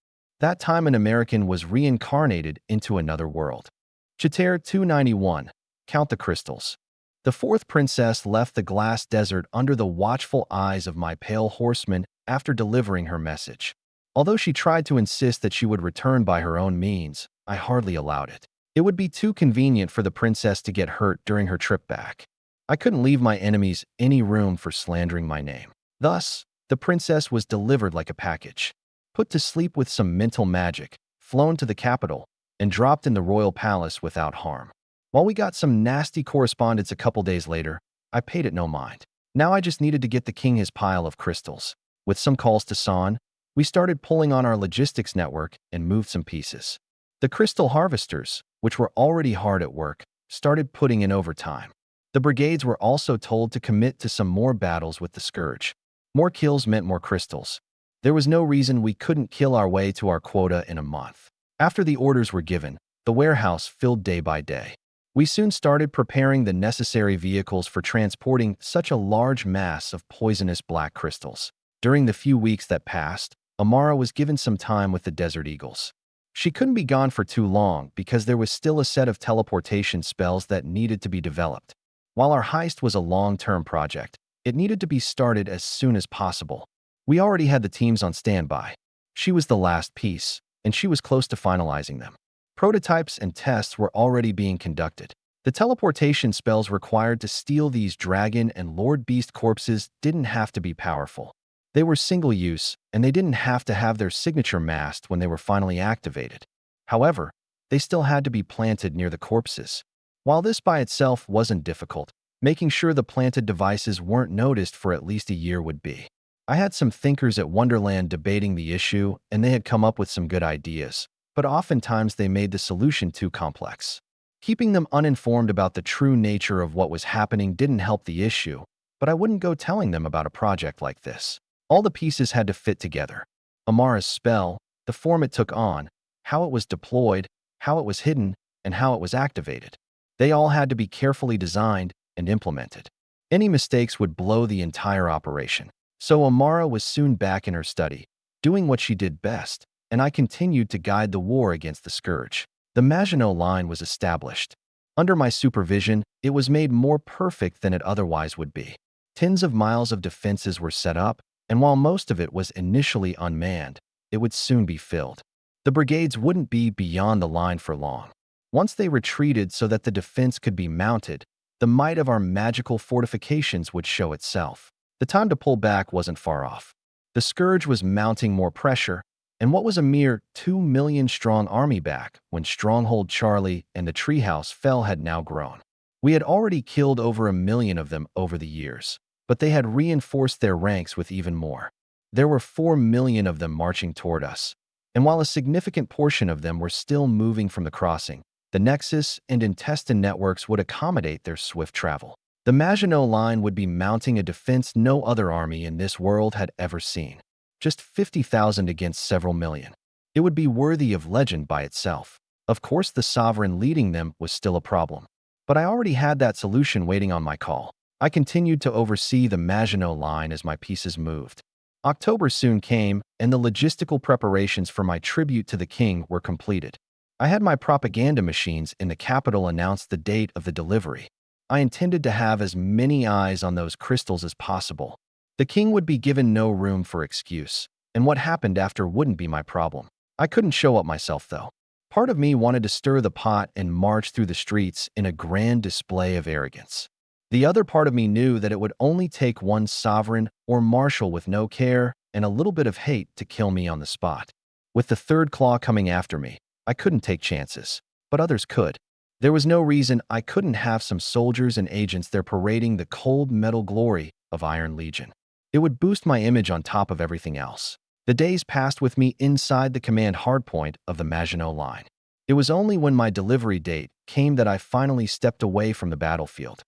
That time an American was reincarnated into another world. Chapter 291. Count the crystals. The fourth princess left the glass desert under the watchful eyes of my pale horseman after delivering her message. Although she tried to insist that she would return by her own means, I hardly allowed it. It would be too convenient for the princess to get hurt during her trip back. I couldn't leave my enemies any room for slandering my name. Thus, the princess was delivered like a package, put to sleep with some mental magic, flown to the capital, and dropped in the royal palace without harm. While we got some nasty correspondence a couple days later, I paid it no mind. Now I just needed to get the king his pile of crystals. With some calls to San, we started pulling on our logistics network and moved some pieces. The crystal harvesters, which were already hard at work, started putting in overtime. The brigades were also told to commit to some more battles with the scourge. More kills meant more crystals. There was no reason we couldn't kill our way to our quota in a month. After the orders were given, the warehouse filled day by day. We soon started preparing the necessary vehicles for transporting such a large mass of poisonous black crystals. During the few weeks that passed, Amara was given some time with the Desert Eagles. She couldn't be gone for too long because there was still a set of teleportation spells that needed to be developed. While our heist was a long-term project, it needed to be started as soon as possible. We already had the teams on standby. She was the last piece, and she was close to finalizing them. Prototypes and tests were already being conducted. The teleportation spells required to steal these dragon and lord beast corpses didn't have to be powerful. They were single-use, and they didn't have to have their signature masked when they were finally activated. However, they still had to be planted near the corpses. While this by itself wasn't difficult, making sure the planted devices weren't noticed for at least a year would be. I had some thinkers at Wonderland debating the issue, and they had come up with some good ideas, but oftentimes they made the solution too complex. Keeping them uninformed about the true nature of what was happening didn't help the issue, but I wouldn't go telling them about a project like this. All the pieces had to fit together. Amara's spell, the form it took on, how it was deployed, how it was hidden, and how it was activated. They all had to be carefully designed and implemented. Any mistakes would blow the entire operation. So Amara was soon back in her study, doing what she did best, and I continued to guide the war against the scourge. The Maginot Line was established. Under my supervision, it was made more perfect than it otherwise would be. Tens of miles of defenses were set up, and while most of it was initially unmanned, it would soon be filled. The brigades wouldn't be beyond the line for long. Once they retreated so that the defense could be mounted, the might of our magical fortifications would show itself. The time to pull back wasn't far off. The scourge was mounting more pressure, and what was a mere 2 million strong army back when Stronghold Charlie and the Treehouse fell had now grown. We had already killed over 1 million of them over the years, but they had reinforced their ranks with even more. There were 4 million of them marching toward us, and while a significant portion of them were still moving from the crossing, The Nexus and Intestine networks would accommodate their swift travel. The Maginot Line would be mounting a defense no other army in this world had ever seen. Just 50,000 against several million. It would be worthy of legend by itself. Of course, the sovereign leading them was still a problem. But I already had that solution waiting on my call. I continued to oversee the Maginot Line as my pieces moved. October soon came, and the logistical preparations for my tribute to the king were completed. I had my propaganda machines in the capital announce the date of the delivery. I intended to have as many eyes on those crystals as possible. The king would be given no room for excuse, and what happened after wouldn't be my problem. I couldn't show up myself, though. Part of me wanted to stir the pot and march through the streets in a grand display of arrogance. The other part of me knew that it would only take one sovereign or marshal with no care and a little bit of hate to kill me on the spot. With the third claw coming after me, I couldn't take chances, but others could. There was no reason I couldn't have some soldiers and agents there parading the cold metal glory of Iron Legion. It would boost my image on top of everything else. The days passed with me inside the command hardpoint of the Maginot Line. It was only when my delivery date came that I finally stepped away from the battlefield.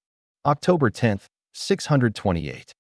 October 10th, 628.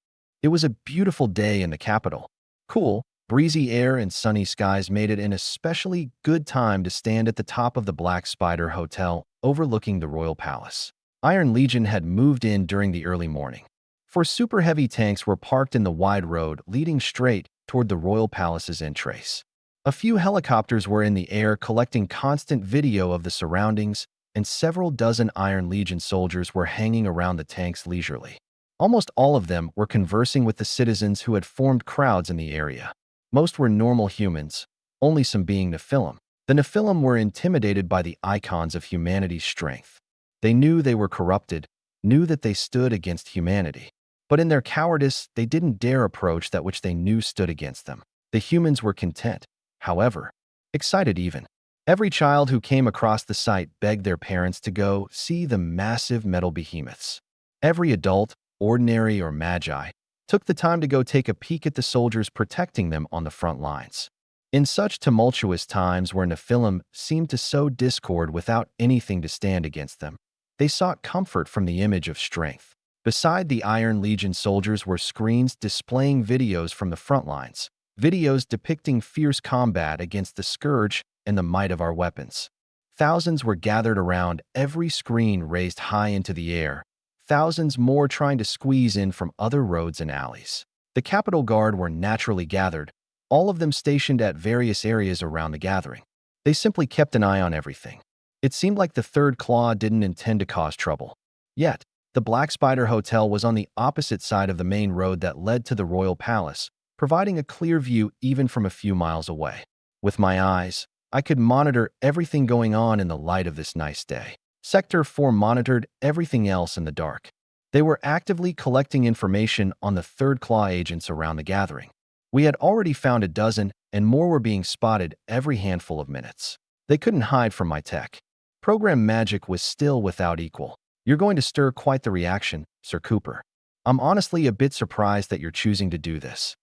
It was a beautiful day in the capital. Cool, breezy air and sunny skies made it an especially good time to stand at the top of the Black Spider Hotel overlooking the royal palace. Iron Legion had moved in during the early morning. Four super heavy tanks were parked in the wide road leading straight toward the royal palace's entrance. A few helicopters were in the air collecting constant video of the surroundings, and several dozen Iron Legion soldiers were hanging around the tanks leisurely. Almost all of them were conversing with the citizens who had formed crowds in the area. Most were normal humans, only some being Nephilim. The Nephilim were intimidated by the icons of humanity's strength. They knew they were corrupted, knew that they stood against humanity. But in their cowardice, they didn't dare approach that which they knew stood against them. The humans were content, however, excited even. Every child who came across the site begged their parents to go see the massive metal behemoths. Every adult, ordinary or magi, took the time to go take a peek at the soldiers protecting them on the front lines. In such tumultuous times where Nephilim seemed to sow discord without anything to stand against them, they sought comfort from the image of strength. Beside the Iron Legion soldiers were screens displaying videos from the front lines, videos depicting fierce combat against the scourge and the might of our weapons. Thousands were gathered around, every screen raised high into the air, thousands more trying to squeeze in from other roads and alleys. The Capitol Guard were naturally gathered, all of them stationed at various areas around the gathering. They simply kept an eye on everything. It seemed like the Third Claw didn't intend to cause trouble. Yet, the Black Spider Hotel was on the opposite side of the main road that led to the Royal Palace, providing a clear view even from a few miles away. With my eyes, I could monitor everything going on in the light of this nice day. Sector 4 monitored everything else in the dark. They were actively collecting information on the Third Claw agents around the gathering. We had already found a dozen, and more were being spotted every handful of minutes. They couldn't hide from my tech. Program magic was still without equal. You're going to stir quite the reaction, Sir Cooper. I'm honestly a bit surprised that you're choosing to do this.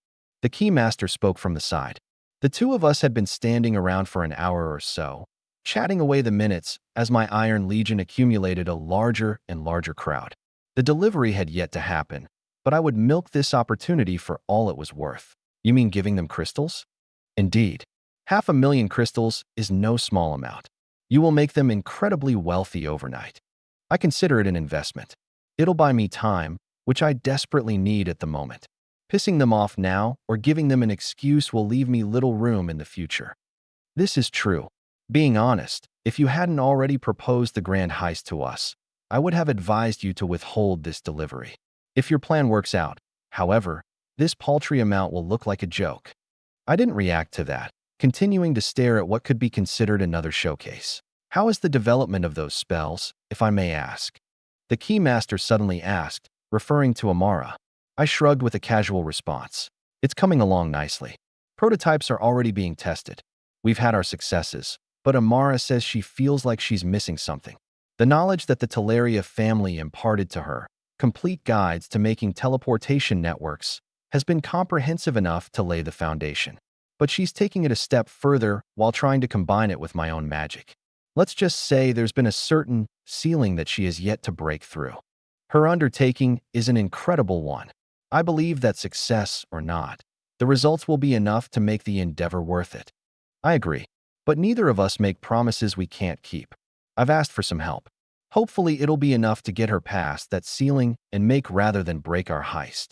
The Keymaster spoke from the side. The two of us had been standing around for an hour or so, chatting away the minutes as my Iron Legion accumulated a larger and larger crowd. The delivery had yet to happen, but I would milk this opportunity for all it was worth. You mean giving them crystals? Indeed. 500,000 crystals is no small amount. You will make them incredibly wealthy overnight. I consider it an investment. It'll buy me time, which I desperately need at the moment. Pissing them off now or giving them an excuse will leave me little room in the future. This is true. Being honest, if you hadn't already proposed the grand heist to us, I would have advised you to withhold this delivery. If your plan works out, however, this paltry amount will look like a joke. I didn't react to that, continuing to stare at what could be considered another showcase. How is the development of those spells, if I may ask? The Keymaster suddenly asked, referring to Amara. I shrugged with a casual response. It's coming along nicely. Prototypes are already being tested. We've had our successes, but Amara says she feels like she's missing something. The knowledge that the Teleria family imparted to her, complete guides to making teleportation networks, has been comprehensive enough to lay the foundation. But she's taking it a step further while trying to combine it with my own magic. Let's just say there's been a certain ceiling that she has yet to break through. Her undertaking is an incredible one. I believe that success or not, the results will be enough to make the endeavor worth it. I agree, but neither of us make promises we can't keep. I've asked for some help. Hopefully it'll be enough to get her past that ceiling and make rather than break our heist.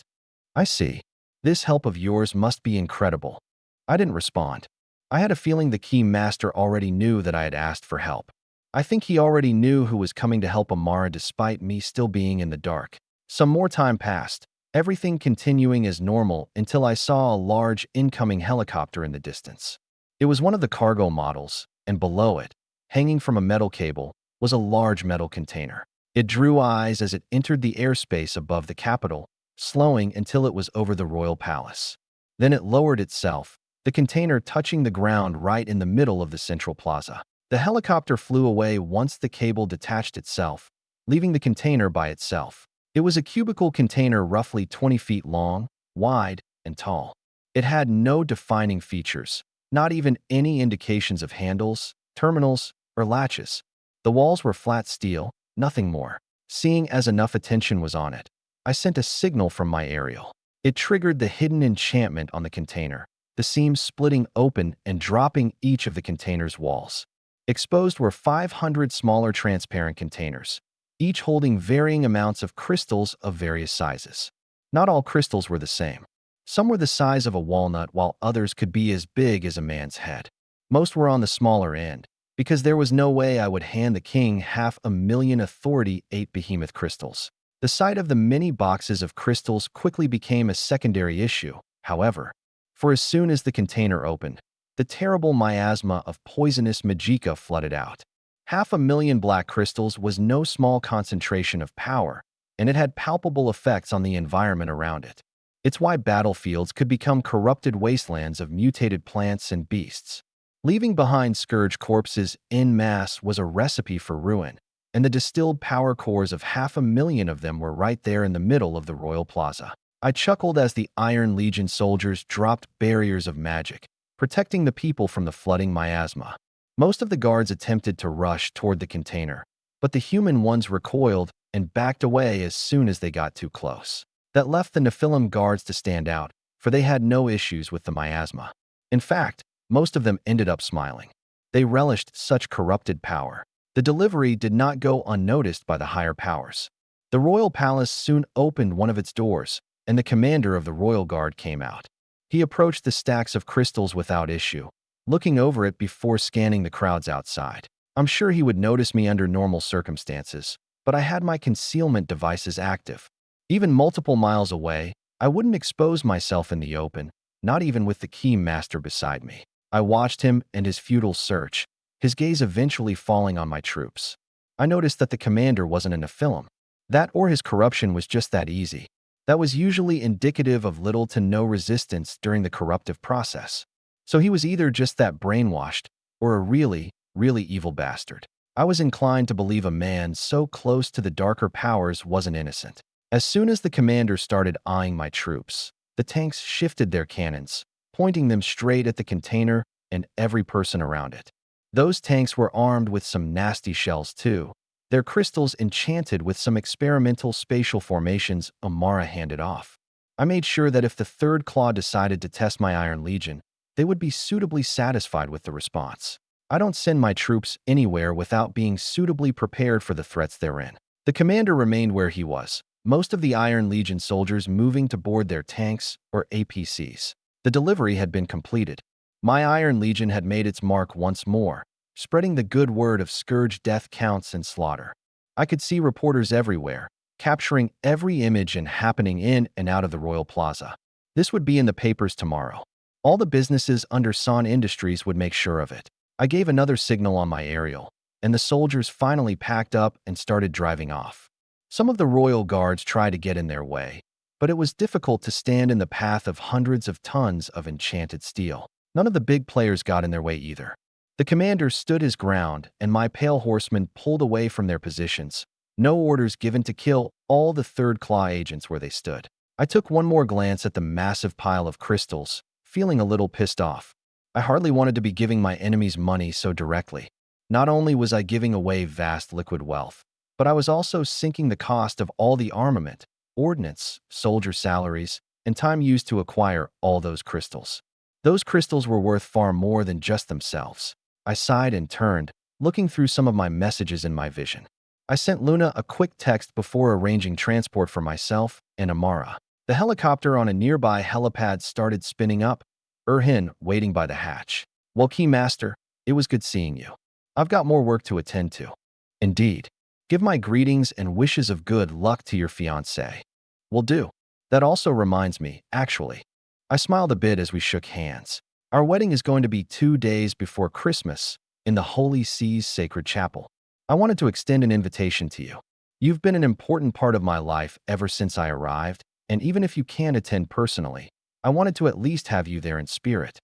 I see. This help of yours must be incredible. I didn't respond. I had a feeling the key master already knew that I had asked for help. I think he already knew who was coming to help Amara despite me still being in the dark. Some more time passed, everything continuing as normal until I saw a large incoming helicopter in the distance. It was one of the cargo models, and below it, hanging from a metal cable, was a large metal container. It drew eyes as it entered the airspace above the capital, slowing until it was over the royal palace. Then it lowered itself, the container touching the ground right in the middle of the central plaza. The helicopter flew away once the cable detached itself, leaving the container by itself. It was a cubical container roughly 20 feet long, wide, and tall. It had no defining features, not even any indications of handles, terminals, or latches. The walls were flat steel, nothing more. Seeing as enough attention was on it, I sent a signal from my aerial. It triggered the hidden enchantment on the container, the seams splitting open and dropping each of the container's walls. Exposed were 500 smaller transparent containers, each holding varying amounts of crystals of various sizes. Not all crystals were the same. Some were the size of a walnut while others could be as big as a man's head. Most were on the smaller end, because there was no way I would hand the king 500,000 Authority 8 behemoth crystals. The sight of the many boxes of crystals quickly became a secondary issue, however, for as soon as the container opened, the terrible miasma of poisonous magica flooded out. 500,000 black crystals was no small concentration of power, and it had palpable effects on the environment around it. It's why battlefields could become corrupted wastelands of mutated plants and beasts. Leaving behind scourge corpses en masse was a recipe for ruin, and the distilled power cores of 500,000 of them were right there in the middle of the royal plaza. I chuckled as the Iron Legion soldiers dropped barriers of magic, protecting the people from the flooding miasma. Most of the guards attempted to rush toward the container, but the human ones recoiled and backed away as soon as they got too close. That left the Nephilim guards to stand out, for they had no issues with the miasma. In fact, most of them ended up smiling. They relished such corrupted power. The delivery did not go unnoticed by the higher powers. The royal palace soon opened one of its doors, and the commander of the royal guard came out. He approached the stacks of crystals without issue, looking over it before scanning the crowds outside. I'm sure he would notice me under normal circumstances, but I had my concealment devices active. Even multiple miles away, I wouldn't expose myself in the open, not even with the key master beside me. I watched him and his futile search, his gaze eventually falling on my troops. I noticed that the commander wasn't a Nephilim. That or his corruption was just that easy. That was usually indicative of little to no resistance during the corruptive process. So he was either just that brainwashed, or a really, really evil bastard. I was inclined to believe a man so close to the darker powers wasn't innocent. As soon as the commander started eyeing my troops, the tanks shifted their cannons, pointing them straight at the container and every person around it. Those tanks were armed with some nasty shells too, their crystals enchanted with some experimental spatial formations Amara handed off. I made sure that if the third claw decided to test my Iron Legion, they would be suitably satisfied with the response. I don't send my troops anywhere without being suitably prepared for the threats therein. The commander remained where he was, most of the Iron Legion soldiers moving to board their tanks or APCs. The delivery had been completed. My Iron Legion had made its mark once more, spreading the good word of scourge death counts and slaughter. I could see reporters everywhere, capturing every image and happening in and out of the Royal Plaza. This would be in the papers tomorrow. All the businesses under Son Industries would make sure of it. I gave another signal on my aerial, and the soldiers finally packed up and started driving off. Some of the royal guards tried to get in their way, but it was difficult to stand in the path of hundreds of tons of enchanted steel. None of the big players got in their way either. The commander stood his ground, and my pale horsemen pulled away from their positions. No orders given to kill all the third claw agents where they stood. I took one more glance at the massive pile of crystals, feeling a little pissed off. I hardly wanted to be giving my enemies money so directly. Not only was I giving away vast liquid wealth, but I was also sinking the cost of all the armament, ordnance, soldier salaries, and time used to acquire all those crystals. Those crystals were worth far more than just themselves. I sighed and turned, looking through some of my messages in my vision. I sent Luna a quick text before arranging transport for myself and Amara. The helicopter on a nearby helipad started spinning up, Erhin waiting by the hatch. Well, Keymaster, it was good seeing you. I've got more work to attend to. Indeed. Give my greetings and wishes of good luck to your fiancé. Will do. That also reminds me, actually. I smiled a bit as we shook hands. Our wedding is going to be 2 days before Christmas in the Holy See's Sacred Chapel. I wanted to extend an invitation to you. You've been an important part of my life ever since I arrived, and even if you can't attend personally, I wanted to at least have you there in spirit.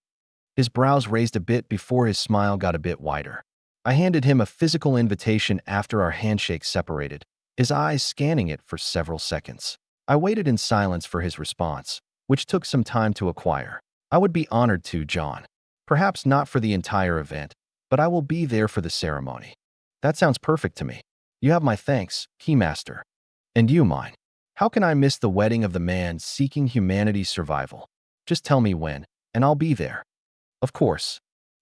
His brows raised a bit before his smile got a bit wider. I handed him a physical invitation after our handshake separated, his eyes scanning it for several seconds. I waited in silence for his response, which took some time to acquire. I would be honored to, John. Perhaps not for the entire event, but I will be there for the ceremony. That sounds perfect to me. You have my thanks, Keymaster. And you mine. How can I miss the wedding of the man seeking humanity's survival? Just tell me when, and I'll be there. Of course.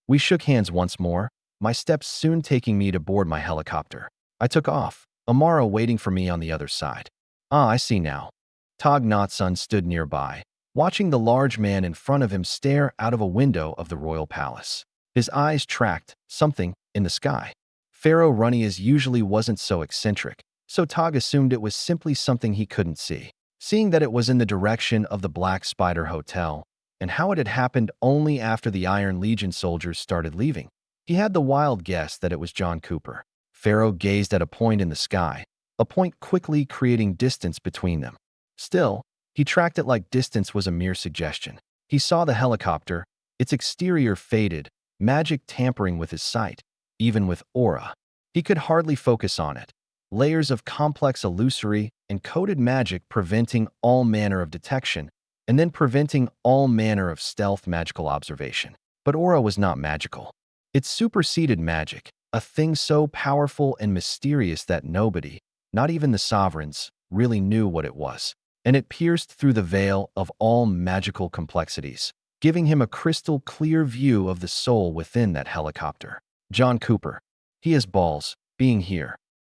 We shook hands once more, my steps soon taking me to board my helicopter. I took off, Amara waiting for me on the other side. Ah, I see now. Tog Natsun stood nearby, watching the large man in front of him stare out of a window of the royal palace. His eyes tracked something in the sky. Pharaoh Runnias usually wasn't so eccentric, so Tog assumed it was simply something he couldn't see. Seeing that it was in the direction of the Black Spider Hotel, and how it had happened only after the Iron Legion soldiers started leaving, he had the wild guess that it was John Cooper. Pharaoh gazed at a point in the sky, a point quickly creating distance between them. Still, he tracked it like distance was a mere suggestion. He saw the helicopter, its exterior faded, magic tampering with his sight, even with aura. He could hardly focus on it. Layers of complex illusory and coded magic preventing all manner of detection, and then preventing all manner of stealth magical observation. But aura was not magical. It superseded magic, a thing so powerful and mysterious that nobody, not even the sovereigns, really knew what it was. And it pierced through the veil of all magical complexities, giving him a crystal clear view of the soul within that helicopter. John Cooper. He has balls, being here.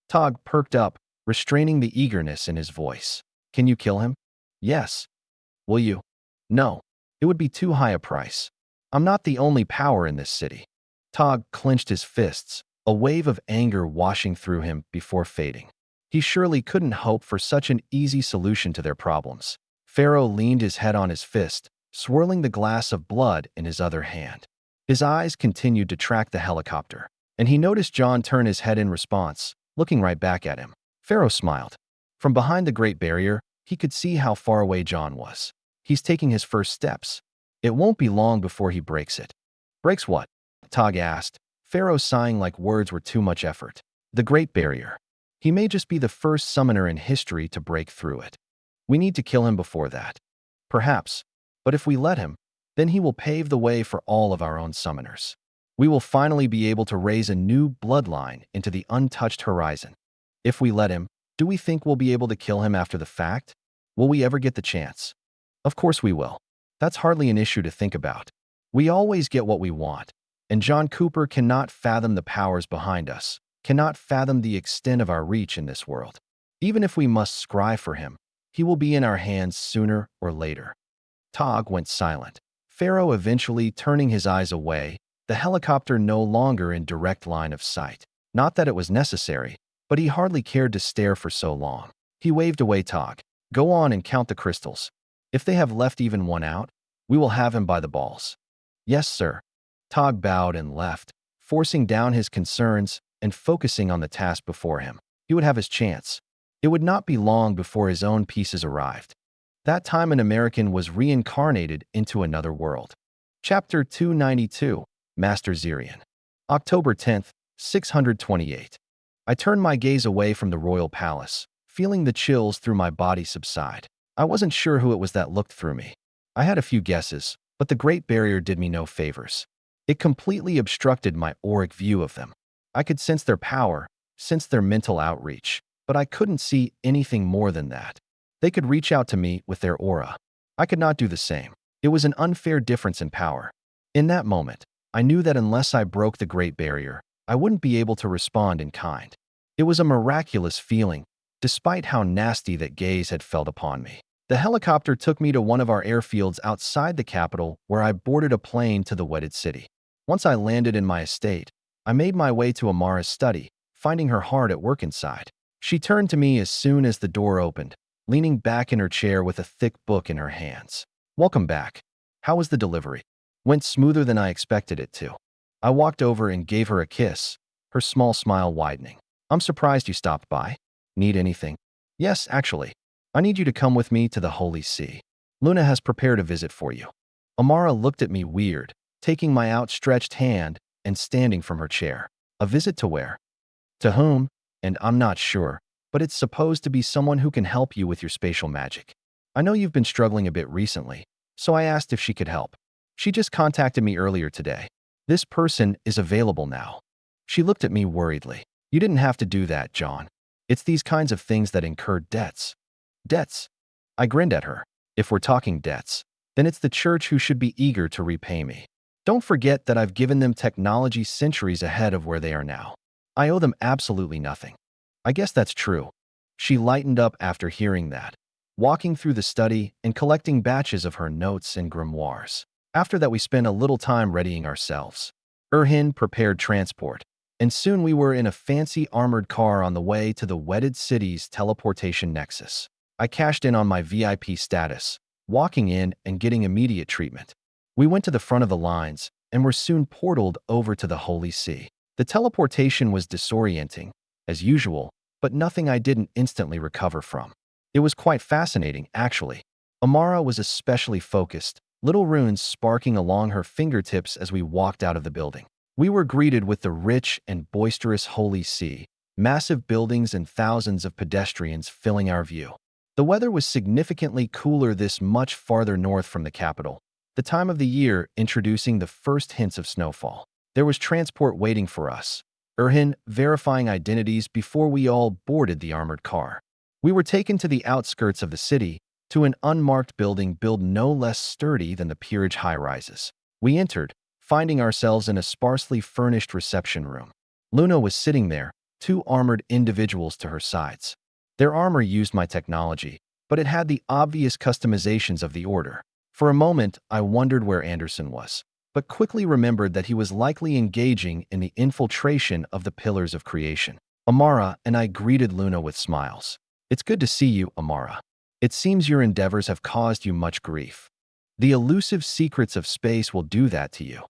Tog perked up, restraining the eagerness in his voice. Can you kill him? Yes. Will you? No. It would be too high a price. I'm not the only power in this city. Tog clenched his fists, a wave of anger washing through him before fading. He surely couldn't hope for such an easy solution to their problems. Pharaoh leaned his head on his fist, swirling the glass of blood in his other hand. His eyes continued to track the helicopter, and he noticed John turn his head in response, looking right back at him. Pharaoh smiled. From behind the Great Barrier, he could see how far away John was. He's taking his first steps. It won't be long before he breaks it. Breaks what? Tog asked, Pharaoh sighing like words were too much effort. The Great Barrier. He may just be the first summoner in history to break through it. We need to kill him before that. Perhaps. But if we let him, then he will pave the way for all of our own summoners. We will finally be able to raise a new bloodline into the untouched horizon. If we let him, do we think we'll be able to kill him after the fact? Will we ever get the chance? Of course we will. That's hardly an issue to think about. We always get what we want, and John Cooper cannot fathom the powers behind us, cannot fathom the extent of our reach in this world. Even if we must scry for him, he will be in our hands sooner or later. Tog went silent, Pharaoh eventually turning his eyes away, the helicopter no longer in direct line of sight. Not that it was necessary, but he hardly cared to stare for so long. He waved away Tog. Go on and count the crystals. If they have left even one out, we will have him by the balls. Yes, sir. Tog bowed and left, forcing down his concerns and focusing on the task before him. He would have his chance. It would not be long before his own pieces arrived. That time an American was reincarnated into another world. Chapter 292. Master Zirian. October 10th, 628. I turned my gaze away from the royal palace, feeling the chills through my body subside. I wasn't sure who it was that looked through me. I had a few guesses, but the Great Barrier did me no favors. It completely obstructed my auric view of them. I could sense their power, sense their mental outreach, but I couldn't see anything more than that. They could reach out to me with their aura. I could not do the same. It was an unfair difference in power. In that moment, I knew that unless I broke the Great Barrier, I wouldn't be able to respond in kind. It was a miraculous feeling, despite how nasty that gaze had felt upon me. The helicopter took me to one of our airfields outside the capital where I boarded a plane to the wedded city. Once I landed in my estate, I made my way to Amara's study, finding her hard at work inside. She turned to me as soon as the door opened, leaning back in her chair with a thick book in her hands. "Welcome back. How was the delivery?" "Went smoother than I expected it to." I walked over and gave her a kiss, her small smile widening. "I'm surprised you stopped by. Need anything?" "Yes, actually. I need you to come with me to the Holy See. Luna has prepared a visit for you." Amara looked at me weird, taking my outstretched hand and standing from her chair. "A visit to where?" "To whom? And I'm not sure, but it's supposed to be someone who can help you with your spatial magic. I know you've been struggling a bit recently, so I asked if she could help. She just contacted me earlier today. This person is available now." She looked at me worriedly. "You didn't have to do that, John. It's these kinds of things that incur debts." "Debts?" I grinned at her. "If we're talking debts, then it's the church who should be eager to repay me. Don't forget that I've given them technology centuries ahead of where they are now. I owe them absolutely nothing." "I guess that's true." She lightened up after hearing that, walking through the study and collecting batches of her notes and grimoires. After that, we spent a little time readying ourselves. Erhin prepared transport, and soon we were in a fancy armored car on the way to the wedded city's teleportation nexus. I cashed in on my VIP status, walking in and getting immediate treatment. We went to the front of the lines and were soon portaled over to the Holy See. The teleportation was disorienting, as usual, but nothing I didn't instantly recover from. It was quite fascinating, actually. Amara was especially focused, little runes sparking along her fingertips as we walked out of the building. We were greeted with the rich and boisterous Holy See, massive buildings and thousands of pedestrians filling our view. The weather was significantly cooler this much farther north from the capital, the time of the year introducing the first hints of snowfall. There was transport waiting for us, Erhin verifying identities before we all boarded the armored car. We were taken to the outskirts of the city, to an unmarked building built no less sturdy than the peerage high-rises. We entered, finding ourselves in a sparsely furnished reception room. Luna was sitting there, two armored individuals to her sides. Their armor used my technology, but it had the obvious customizations of the order. For a moment, I wondered where Anderson was, but quickly remembered that he was likely engaging in the infiltration of the pillars of creation. Amara and I greeted Luna with smiles. "It's good to see you, Amara. It seems your endeavors have caused you much grief. The elusive secrets of space will do that to you."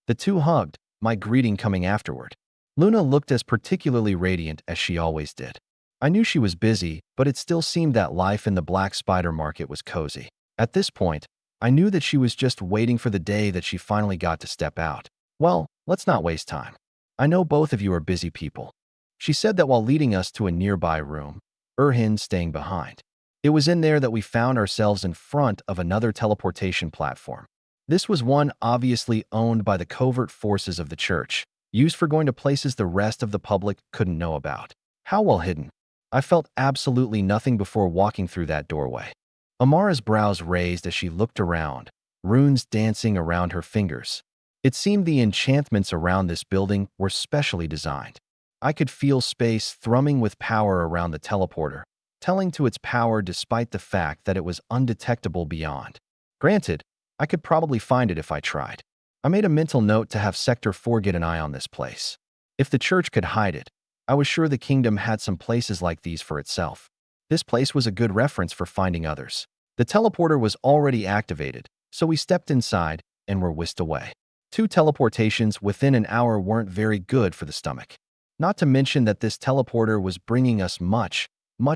The two hugged, my greeting coming afterward. Luna looked as particularly radiant as she always did. I knew she was busy, but it still seemed that life in the black spider market was cozy. At this point, I knew that she was just waiting for the day that she finally got to step out. "Well, let's not waste time. I know both of you are busy people." She said that while leading us to a nearby room, Erhin staying behind. It was in there that we found ourselves in front of another teleportation platform. This was one obviously owned by the covert forces of the church, used for going to places the rest of the public couldn't know about. How well hidden. I felt absolutely nothing before walking through that doorway. Amara's brows raised as she looked around, runes dancing around her fingers. It seemed the enchantments around this building were specially designed. I could feel space thrumming with power around the teleporter, telling to its power despite the fact that it was undetectable beyond. Granted, I could probably find it if I tried. I made a mental note to have Sector 4 get an eye on this place. If the church could hide it, I was sure the kingdom had some places like these for itself. This place was a good reference for finding others. The teleporter was already activated, so we stepped inside and were whisked away. 2 teleportations within an hour weren't very good for the stomach. Not to mention that this teleporter was bringing us much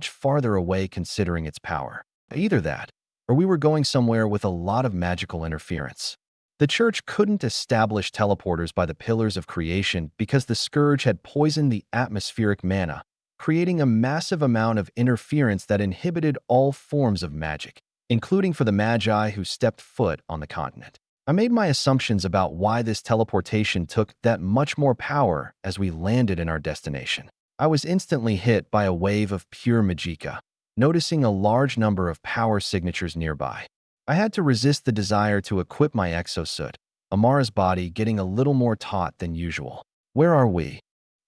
farther away considering its power. Either that, or we were going somewhere with a lot of magical interference. The church couldn't establish teleporters by the pillars of creation because the scourge had poisoned the atmospheric mana, creating a massive amount of interference that inhibited all forms of magic, including for the magi who stepped foot on the continent. I made my assumptions about why this teleportation took that much more power as we landed in our destination. I was instantly hit by a wave of pure magicka, noticing a large number of power signatures nearby. I had to resist the desire to equip my exosuit, Amara's body getting a little more taut than usual. Where are we?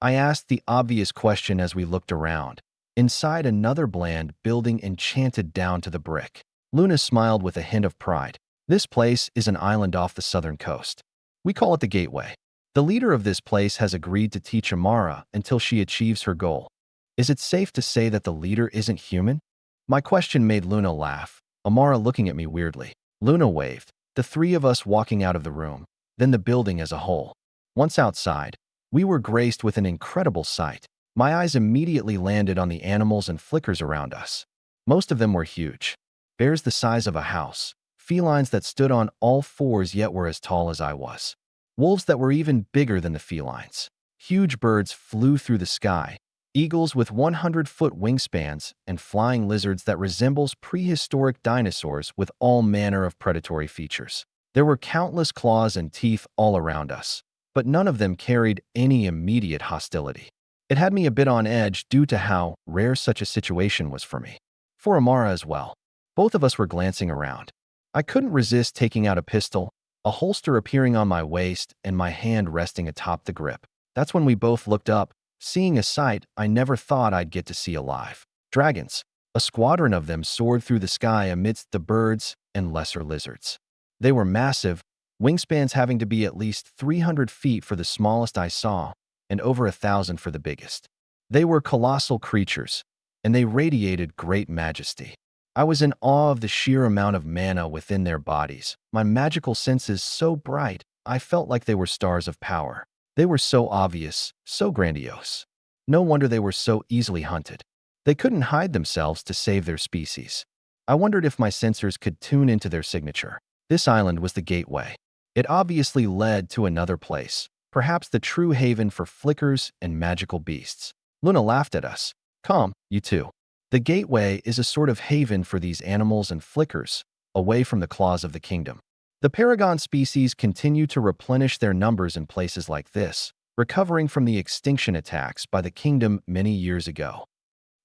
I asked the obvious question as we looked around. Inside another bland building enchanted down to the brick. Luna smiled with a hint of pride. This place is an island off the southern coast. We call it the Gateway. The leader of this place has agreed to teach Amara until she achieves her goal. Is it safe to say that the leader isn't human? My question made Luna laugh, Amara looking at me weirdly. Luna waved, the three of us walking out of the room, then the building as a whole. Once outside, we were graced with an incredible sight. My eyes immediately landed on the animals and flickers around us. Most of them were huge. Bears the size of a house. Felines that stood on all fours yet were as tall as I was. Wolves that were even bigger than the felines. Huge birds flew through the sky. Eagles with 100-foot wingspans and flying lizards that resembles prehistoric dinosaurs with all manner of predatory features. There were countless claws and teeth all around us, but none of them carried any immediate hostility. It had me a bit on edge due to how rare such a situation was for me. For Amara as well. Both of us were glancing around. I couldn't resist taking out a pistol, a holster appearing on my waist and my hand resting atop the grip. That's when we both looked up, seeing a sight I never thought I'd get to see alive. Dragons. A squadron of them soared through the sky amidst the birds and lesser lizards. They were massive, wingspans having to be at least 300 feet for the smallest I saw, and over 1,000 for the biggest. They were colossal creatures, and they radiated great majesty. I was in awe of the sheer amount of mana within their bodies, my magical senses so bright, I felt like they were stars of power. They were so obvious, so grandiose. No wonder they were so easily hunted. They couldn't hide themselves to save their species. I wondered if my sensors could tune into their signature. This island was the gateway. It obviously led to another place, perhaps the true haven for flickers and magical beasts. Luna laughed at us. Come, you two. The gateway is a sort of haven for these animals and flickers, away from the claws of the kingdom. The paragon species continue to replenish their numbers in places like this, recovering from the extinction attacks by the kingdom many years ago.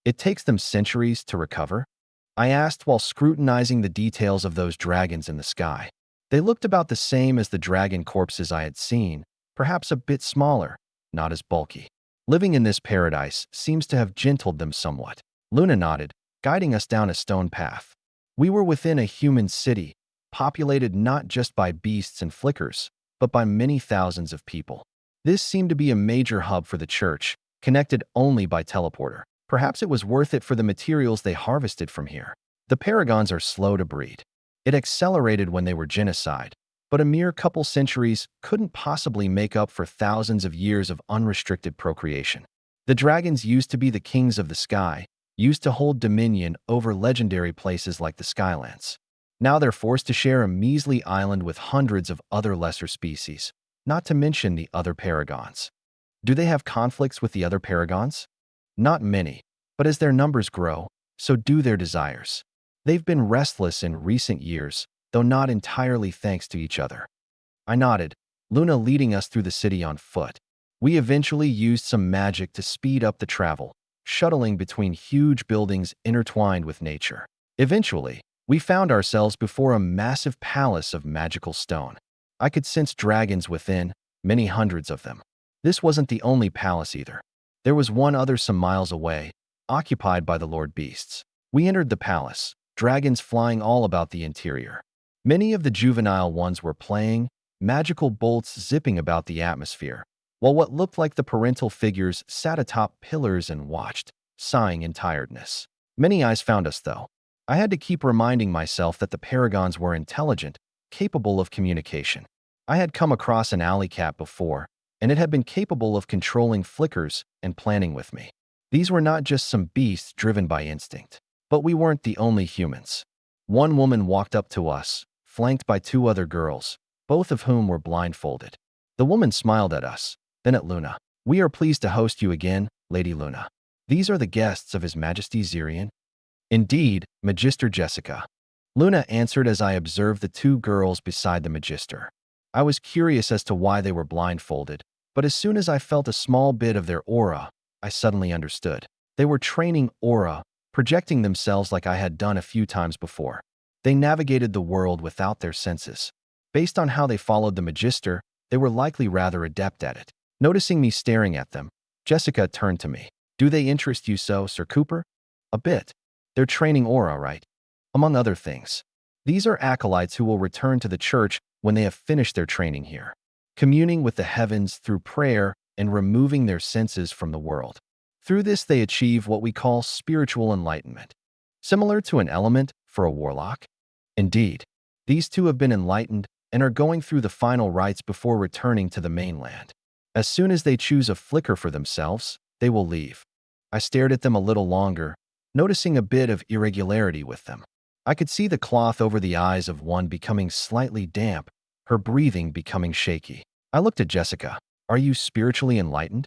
It takes them centuries to recover? I asked while scrutinizing the details of those dragons in the sky. They looked about the same as the dragon corpses I had seen, perhaps a bit smaller, not as bulky. Living in this paradise seems to have gentled them somewhat. Luna nodded, guiding us down a stone path. We were within a human city, populated not just by beasts and flickers, but by many thousands of people. This seemed to be a major hub for the church, connected only by teleporter. Perhaps it was worth it for the materials they harvested from here. The paragons are slow to breed. It accelerated when they were genocide, but a mere couple centuries couldn't possibly make up for thousands of years of unrestricted procreation. The dragons used to be the kings of the sky, used to hold dominion over legendary places like the Skylands. Now they're forced to share a measly island with hundreds of other lesser species, not to mention the other paragons. Do they have conflicts with the other paragons? Not many, but as their numbers grow, so do their desires. They've been restless in recent years, though not entirely thanks to each other. I nodded, Luna leading us through the city on foot. We eventually used some magic to speed up the travel, shuttling between huge buildings intertwined with nature. Eventually, we found ourselves before a massive palace of magical stone. I could sense dragons within, many hundreds of them. This wasn't the only palace either. There was one other some miles away, occupied by the Lord Beasts. We entered the palace, dragons flying all about the interior. Many of the juvenile ones were playing, magical bolts zipping about the atmosphere, while what looked like the parental figures sat atop pillars and watched, sighing in tiredness. Many eyes found us, though. I had to keep reminding myself that the paragons were intelligent, capable of communication. I had come across an alley cat before, and it had been capable of controlling flickers and planning with me. These were not just some beasts driven by instinct. But we weren't the only humans. One woman walked up to us, flanked by two other girls, both of whom were blindfolded. The woman smiled at us, then at Luna. We are pleased to host you again, Lady Luna. These are the guests of His Majesty Zirian. Indeed, Magister Jessica. Luna answered as I observed the two girls beside the Magister. I was curious as to why they were blindfolded, but as soon as I felt a small bit of their aura, I suddenly understood. They were training aura, projecting themselves like I had done a few times before. They navigated the world without their senses. Based on how they followed the Magister, they were likely rather adept at it. Noticing me staring at them, Jessica turned to me. Do they interest you so, Sir Cooper? A bit. They're training aura, right? Among other things. These are acolytes who will return to the church when they have finished their training here, communing with the heavens through prayer and removing their senses from the world. Through this, they achieve what we call spiritual enlightenment, similar to an element for a warlock. Indeed, these two have been enlightened and are going through the final rites before returning to the mainland. As soon as they choose a flicker for themselves, they will leave. I stared at them a little longer, noticing a bit of irregularity with them. I could see the cloth over the eyes of one becoming slightly damp, her breathing becoming shaky. I looked at Jessica. Are you spiritually enlightened?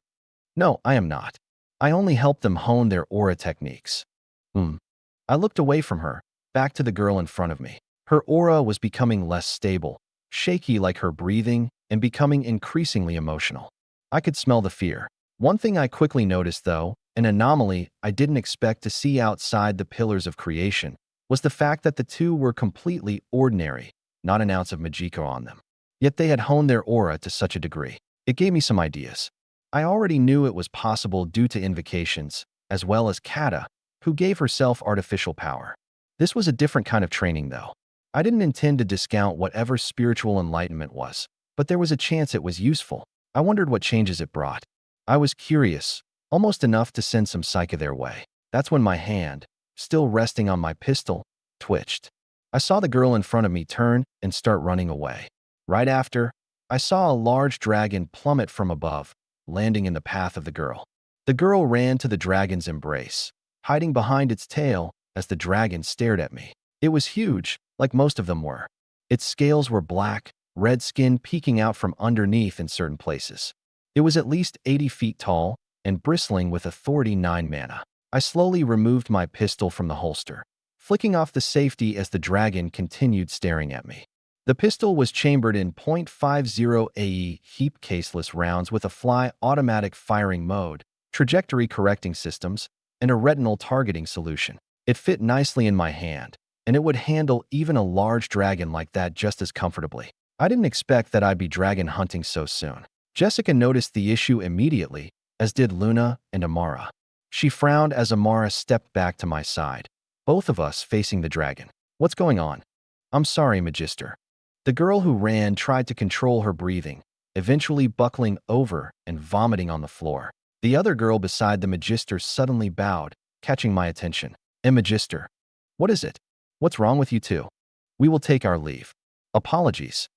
No, I am not. I only help them hone their aura techniques. I looked away from her, back to the girl in front of me. Her aura was becoming less stable, shaky like her breathing, and becoming increasingly emotional. I could smell the fear. One thing I quickly noticed, though, an anomaly I didn't expect to see outside the pillars of creation, was the fact that the two were completely ordinary, not an ounce of magicka on them. Yet they had honed their aura to such a degree. It gave me some ideas. I already knew it was possible due to invocations, as well as Kata, who gave herself artificial power. This was a different kind of training, though. I didn't intend to discount whatever spiritual enlightenment was, but there was a chance it was useful. I wondered what changes it brought. I was curious, almost enough to send some psyche their way. That's when my hand, still resting on my pistol, twitched. I saw the girl in front of me turn and start running away. Right after, I saw a large dragon plummet from above, landing in the path of the girl. The girl ran to the dragon's embrace, hiding behind its tail as the dragon stared at me. It was huge, like most of them were. Its scales were black, red skin peeking out from underneath in certain places. It was at least 80 feet tall and bristling with Authority 9 mana. I slowly removed my pistol from the holster, flicking off the safety as the dragon continued staring at me. The pistol was chambered in .50 AE heap caseless rounds with a fly automatic firing mode, trajectory correcting systems, and a retinal targeting solution. It fit nicely in my hand, and it would handle even a large dragon like that just as comfortably. I didn't expect that I'd be dragon hunting so soon. Jessica noticed the issue immediately, as did Luna and Amara. She frowned as Amara stepped back to my side, both of us facing the dragon. What's going on? I'm sorry, Magister. The girl who ran tried to control her breathing, eventually buckling over and vomiting on the floor. The other girl beside the Magister suddenly bowed, catching my attention. Magister, what is it? What's wrong with you two? We will take our leave. Apologies.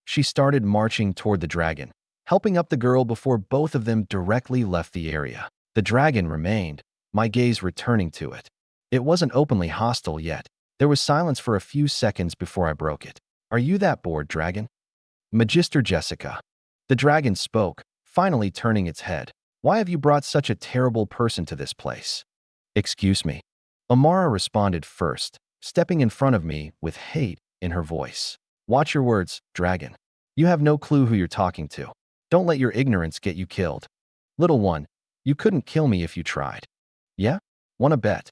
She started marching toward the dragon, helping up the girl before both of them directly left the area. The dragon remained, my gaze returning to it. It wasn't openly hostile yet. There was silence for a few seconds before I broke it. Are you that bored, dragon? Magister Jessica. The dragon spoke, finally turning its head. Why have you brought such a terrible person to this place? Excuse me. Amara responded first, stepping in front of me with hate in her voice. Watch your words, dragon. You have no clue who you're talking to. Don't let your ignorance get you killed. Little one, you couldn't kill me if you tried. Yeah? Want to bet?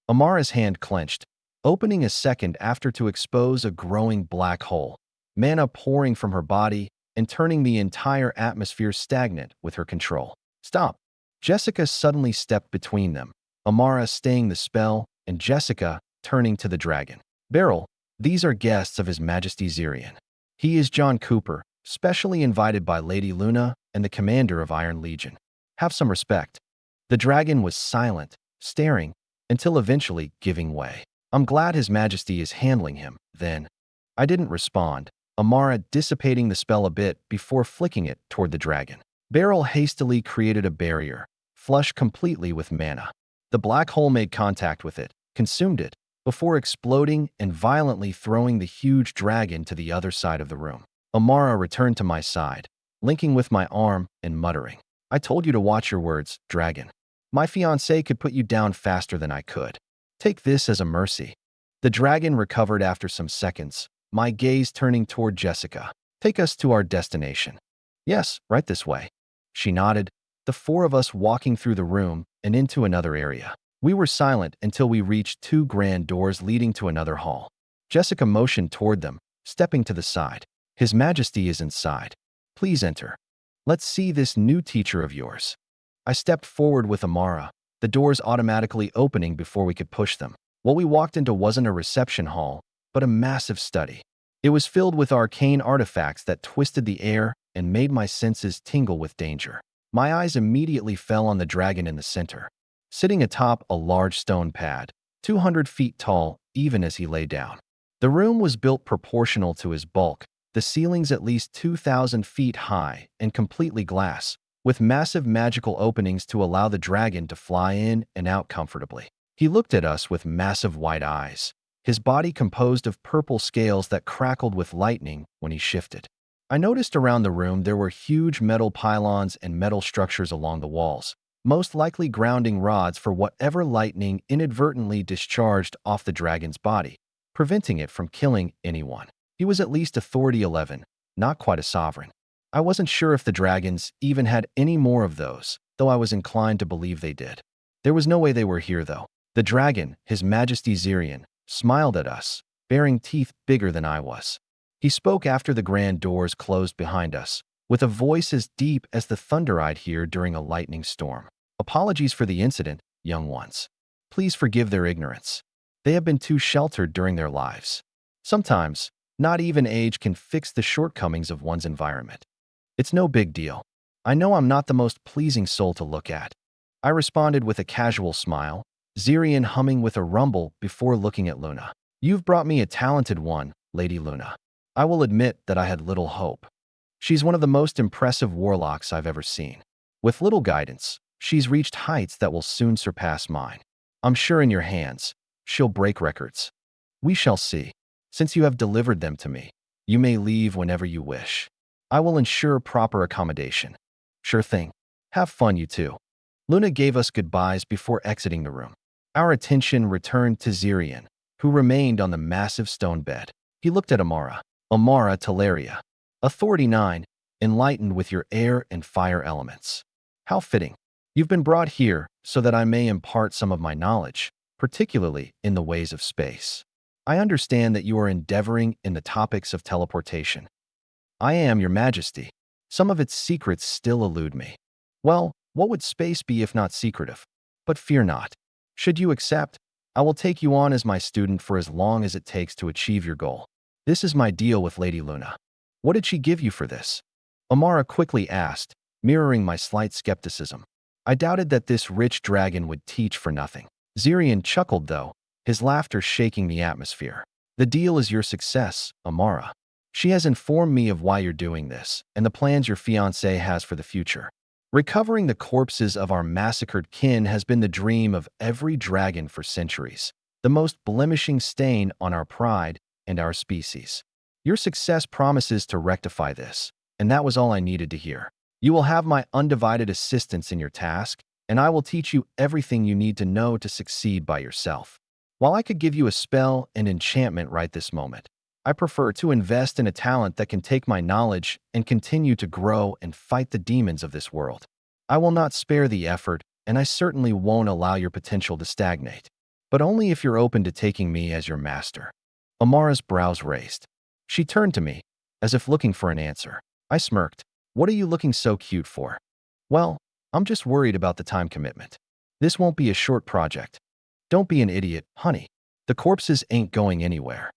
Amara's hand clenched, opening a second after to expose a growing black hole, mana pouring from her body and turning the entire atmosphere stagnant with her control. Stop! Jessica suddenly stepped between them, Amara staying the spell and Jessica turning to the dragon. Beryl, these are guests of His Majesty Zirian. He is John Cooper, specially invited by Lady Luna and the commander of Iron Legion. Have some respect. The dragon was silent, staring, until eventually giving way. I'm glad His Majesty is handling him, then. I didn't respond, Amara dissipating the spell a bit before flicking it toward the dragon. Beryl hastily created a barrier, flush completely with mana. The black hole made contact with it, consumed it, before exploding and violently throwing the huge dragon to the other side of the room. Amara returned to my side, linking with my arm and muttering. I told you to watch your words, dragon. My fiancé could put you down faster than I could. Take this as a mercy. The dragon recovered after some seconds, my gaze turning toward Jessica. Take us to our destination. Yes, right this way. She nodded, the four of us walking through the room and into another area. We were silent until we reached two grand doors leading to another hall. Jessica motioned toward them, stepping to the side. His Majesty is inside. Please enter. Let's see this new teacher of yours. I stepped forward with Amara, the doors automatically opening before we could push them. What we walked into wasn't a reception hall, but a massive study. It was filled with arcane artifacts that twisted the air and made my senses tingle with danger. My eyes immediately fell on the dragon in the center, sitting atop a large stone pad, 200 feet tall even as he lay down. The room was built proportional to his bulk, the ceilings at least 2,000 feet high and completely glass, with massive magical openings to allow the dragon to fly in and out comfortably. He looked at us with massive white eyes, his body composed of purple scales that crackled with lightning when he shifted. I noticed around the room there were huge metal pylons and metal structures along the walls, most likely grounding rods for whatever lightning inadvertently discharged off the dragon's body, preventing it from killing anyone. He was at least Authority 11, not quite a sovereign. I wasn't sure if the dragons even had any more of those, though I was inclined to believe they did. There was no way they were here, though. The dragon, His Majesty Zirian, smiled at us, baring teeth bigger than I was. He spoke after the grand doors closed behind us, with a voice as deep as the thunder I'd hear during a lightning storm. Apologies for the incident, young ones. Please forgive their ignorance. They have been too sheltered during their lives. Sometimes, not even age can fix the shortcomings of one's environment. It's no big deal. I know I'm not the most pleasing soul to look at. I responded with a casual smile, Zirian humming with a rumble before looking at Luna. You've brought me a talented one, Lady Luna. I will admit that I had little hope. She's one of the most impressive warlocks I've ever seen. With little guidance, she's reached heights that will soon surpass mine. I'm sure in your hands, she'll break records. We shall see. Since you have delivered them to me, you may leave whenever you wish. I will ensure proper accommodation. Sure thing. Have fun, you two. Luna gave us goodbyes before exiting the room. Our attention returned to Zirian, who remained on the massive stone bed. He looked at Amara. Amara Teleria. Authority 9, enlightened with your air and fire elements. How fitting. You've been brought here so that I may impart some of my knowledge, particularly in the ways of space. I understand that you are endeavoring in the topics of teleportation. I am, Your Majesty. Some of its secrets still elude me. Well, what would space be if not secretive? But fear not. Should you accept, I will take you on as my student for as long as it takes to achieve your goal. This is my deal with Lady Luna. What did she give you for this? Amara quickly asked, mirroring my slight skepticism. I doubted that this rich dragon would teach for nothing. Zirian chuckled though, his laughter shaking the atmosphere. The deal is your success, Amara. She has informed me of why you're doing this and the plans your fiancé has for the future. Recovering the corpses of our massacred kin has been the dream of every dragon for centuries, the most blemishing stain on our pride and our species. Your success promises to rectify this, and that was all I needed to hear. You will have my undivided assistance in your task, and I will teach you everything you need to know to succeed by yourself. While I could give you a spell and enchantment right this moment, I prefer to invest in a talent that can take my knowledge and continue to grow and fight the demons of this world. I will not spare the effort, and I certainly won't allow your potential to stagnate. But only if you're open to taking me as your master. Amara's brows raised. She turned to me, as if looking for an answer. I smirked. What are you looking so cute for? Well, I'm just worried about the time commitment. This won't be a short project. Don't be an idiot, honey. The corpses ain't going anywhere.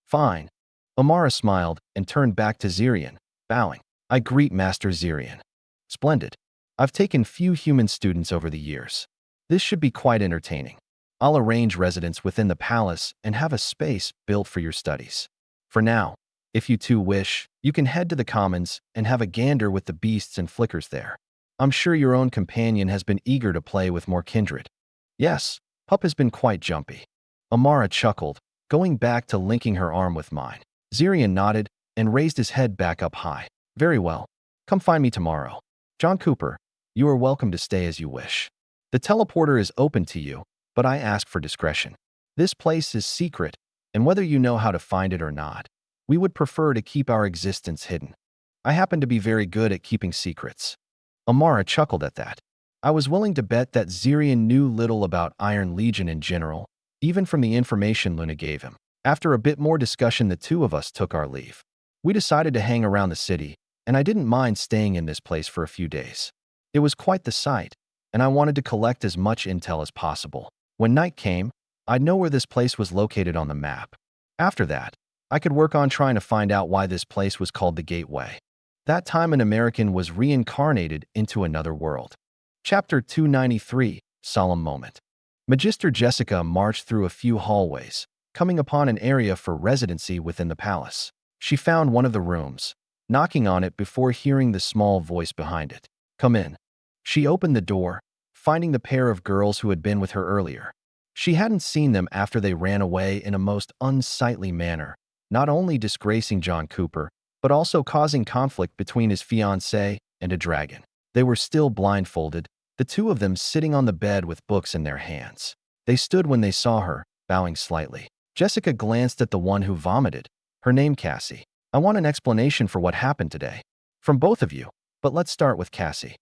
Fine. Amara smiled and turned back to Zirian, bowing. I greet Master Zirian. Splendid. I've taken few human students over the years. This should be quite entertaining. I'll arrange residence within the palace and have a space built for your studies. For now, if you two wish, you can head to the commons and have a gander with the beasts and flickers there. I'm sure your own companion has been eager to play with more kindred. Yes, Pup has been quite jumpy. Amara chuckled, going back to linking her arm with mine. Zirian nodded and raised his head back up high. Very well. Come find me tomorrow. John Cooper, you are welcome to stay as you wish. The teleporter is open to you, but I ask for discretion. This place is secret, and whether you know how to find it or not, we would prefer to keep our existence hidden. I happen to be very good at keeping secrets." Amara chuckled at that. I was willing to bet that Zirian knew little about Iron Legion in general, even from the information Luna gave him. After a bit more discussion, the two of us took our leave. We decided to hang around the city, and I didn't mind staying in this place for a few days. It was quite the sight, and I wanted to collect as much intel as possible. When night came, I'd know where this place was located on the map. After that, I could work on trying to find out why this place was called the Gateway. That time an American was reincarnated into another world. Chapter 293, Solemn Moment. Magister Jessica marched through a few hallways, coming upon an area for residency within the palace. She found one of the rooms, knocking on it before hearing the small voice behind it. "Come in." She opened the door, finding the pair of girls who had been with her earlier. She hadn't seen them after they ran away in a most unsightly manner, not only disgracing John Cooper, but also causing conflict between his fiancée and a dragon. They were still blindfolded, the two of them sitting on the bed with books in their hands. They stood when they saw her, bowing slightly. Jessica glanced at the one who vomited, her name Cassie. "I want an explanation for what happened today. From both of you, but let's start with Cassie."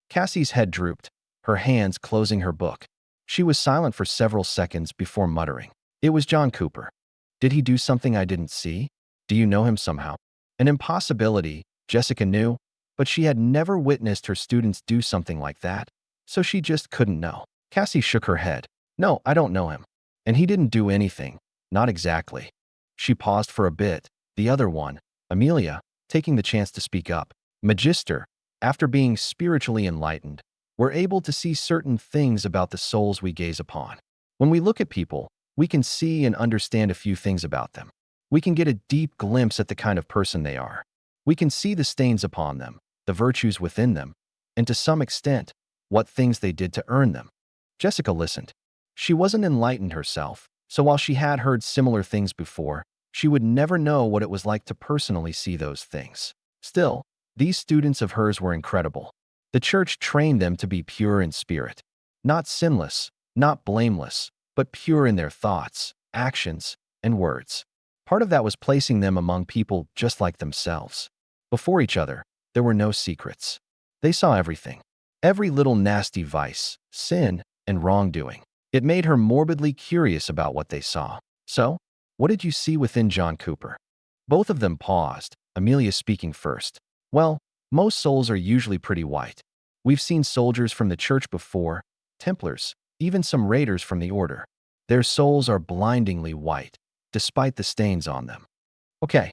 Cassie's head drooped, her hands closing her book. She was silent for several seconds before muttering. "It was John Cooper. Did he do something I didn't see? Do you know him somehow?" An impossibility, Jessica knew, but she had never witnessed her students do something like that, so she just couldn't know. Cassie shook her head. "No, I don't know him. And he didn't do anything. Not exactly." She paused for a bit. The other one, Amelia, taking the chance to speak up. "Magister, after being spiritually enlightened, we're able to see certain things about the souls we gaze upon. When we look at people, we can see and understand a few things about them. We can get a deep glimpse at the kind of person they are. We can see the stains upon them, the virtues within them, and to some extent, what things they did to earn them." Jessica listened. She wasn't enlightened herself, so while she had heard similar things before, she would never know what it was like to personally see those things. Still, these students of hers were incredible. The church trained them to be pure in spirit. Not sinless, not blameless, but pure in their thoughts, actions, and words. Part of that was placing them among people just like themselves. Before each other, there were no secrets. They saw everything. Every little nasty vice, sin, and wrongdoing. It made her morbidly curious about what they saw. "So, what did you see within John Cooper?" Both of them paused, Amelia speaking first. "Well, most souls are usually pretty white. We've seen soldiers from the church before, Templars, even some raiders from the order. Their souls are blindingly white, despite the stains on them. Okay,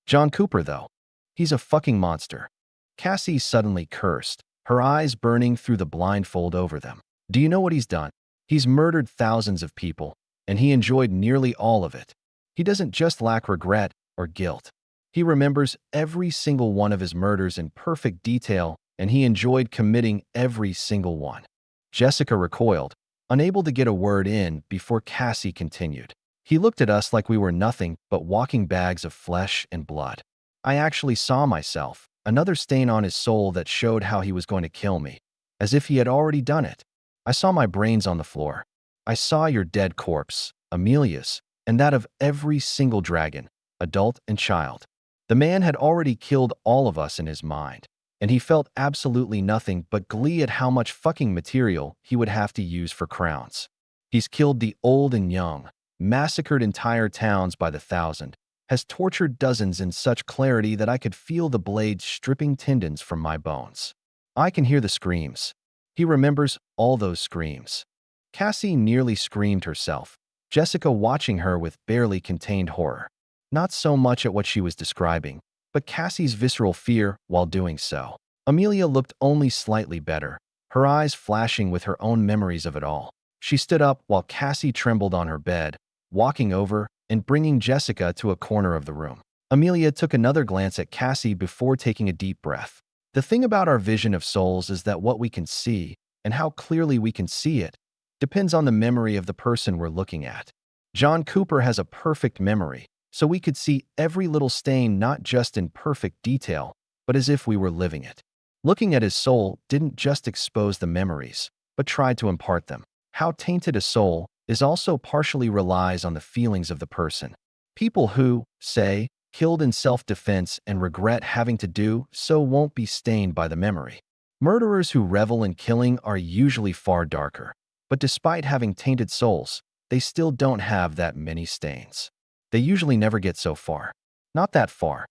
John Cooper though. He's a fucking monster." Cassie suddenly cursed, her eyes burning through the blindfold over them. "Do you know what he's done? He's murdered thousands of people, and he enjoyed nearly all of it. He doesn't just lack regret or guilt. He remembers every single one of his murders in perfect detail, and he enjoyed committing every single one." Jessica recoiled, unable to get a word in before Cassie continued. "He looked at us like we were nothing but walking bags of flesh and blood. I actually saw myself, another stain on his soul that showed how he was going to kill me, as if he had already done it. I saw my brains on the floor. I saw your dead corpse, Amelia's, and that of every single dragon, adult and child. The man had already killed all of us in his mind, and he felt absolutely nothing but glee at how much fucking material he would have to use for crowns. He's killed the old and young, massacred entire towns by the thousand, has tortured dozens in such clarity that I could feel the blades stripping tendons from my bones. I can hear the screams. He remembers all those screams." Cassie nearly screamed herself, Jessica watching her with barely contained horror. Not so much at what she was describing, but Cassie's visceral fear while doing so. Amelia looked only slightly better, her eyes flashing with her own memories of it all. She stood up while Cassie trembled on her bed, walking over and bringing Jessica to a corner of the room. Amelia took another glance at Cassie before taking a deep breath. "The thing about our vision of souls is that what we can see, and how clearly we can see it, depends on the memory of the person we're looking at. John Cooper has a perfect memory, so we could see every little stain not just in perfect detail, but as if we were living it. Looking at his soul didn't just expose the memories, but tried to impart them. How tainted a soul is also partially relies on the feelings of the person. People who, say, killed in self-defense and regret having to do so won't be stained by the memory. Murderers who revel in killing are usually far darker, but despite having tainted souls, they still don't have that many stains. They usually never get so far. Not that far.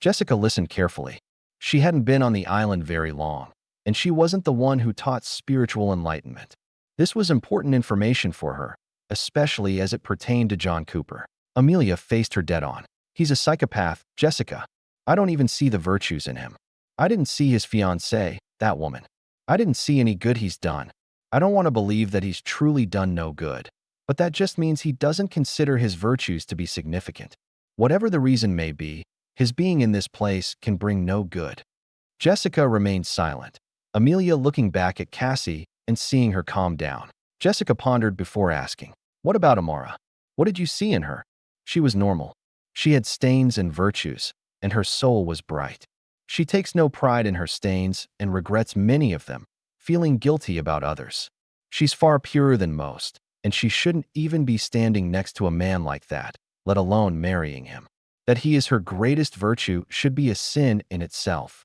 Jessica listened carefully. She hadn't been on the island very long, and she wasn't the one who taught spiritual enlightenment. This was important information for her, especially as it pertained to John Cooper. Amelia faced her dead-on. He's a psychopath, Jessica. I don't even see the virtues in him. I didn't see his fiancée, that woman. I didn't see any good he's done. I don't want to believe that he's truly done no good, but that just means he doesn't consider his virtues to be significant. Whatever the reason may be, his being in this place can bring no good. Jessica remained silent, Amelia looking back at Cassie and seeing her calm down. Jessica pondered before asking, "What about Amara? What did you see in her?" She was normal. She had stains and virtues, and her soul was bright. She takes no pride in her stains and regrets many of them, feeling guilty about others. She's far purer than most, and she shouldn't even be standing next to a man like that, let alone marrying him. That he is her greatest virtue should be a sin in itself.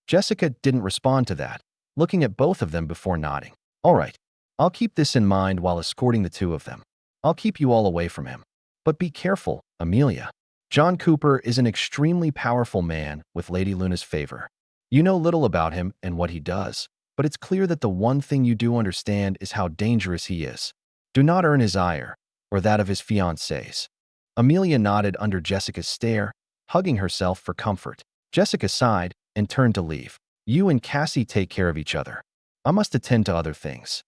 Jessica didn't respond to that, looking at both of them before nodding. "All right, I'll keep this in mind while escorting the two of them. I'll keep you all away from him. But be careful, Amelia. John Cooper is an extremely powerful man with Lady Luna's favor. You know little about him and what he does, but it's clear that the one thing you do understand is how dangerous he is. Do not earn his ire, or that of his fiancés." Amelia nodded under Jessica's stare, hugging herself for comfort. Jessica sighed and turned to leave. "You and Cassie take care of each other. I must attend to other things."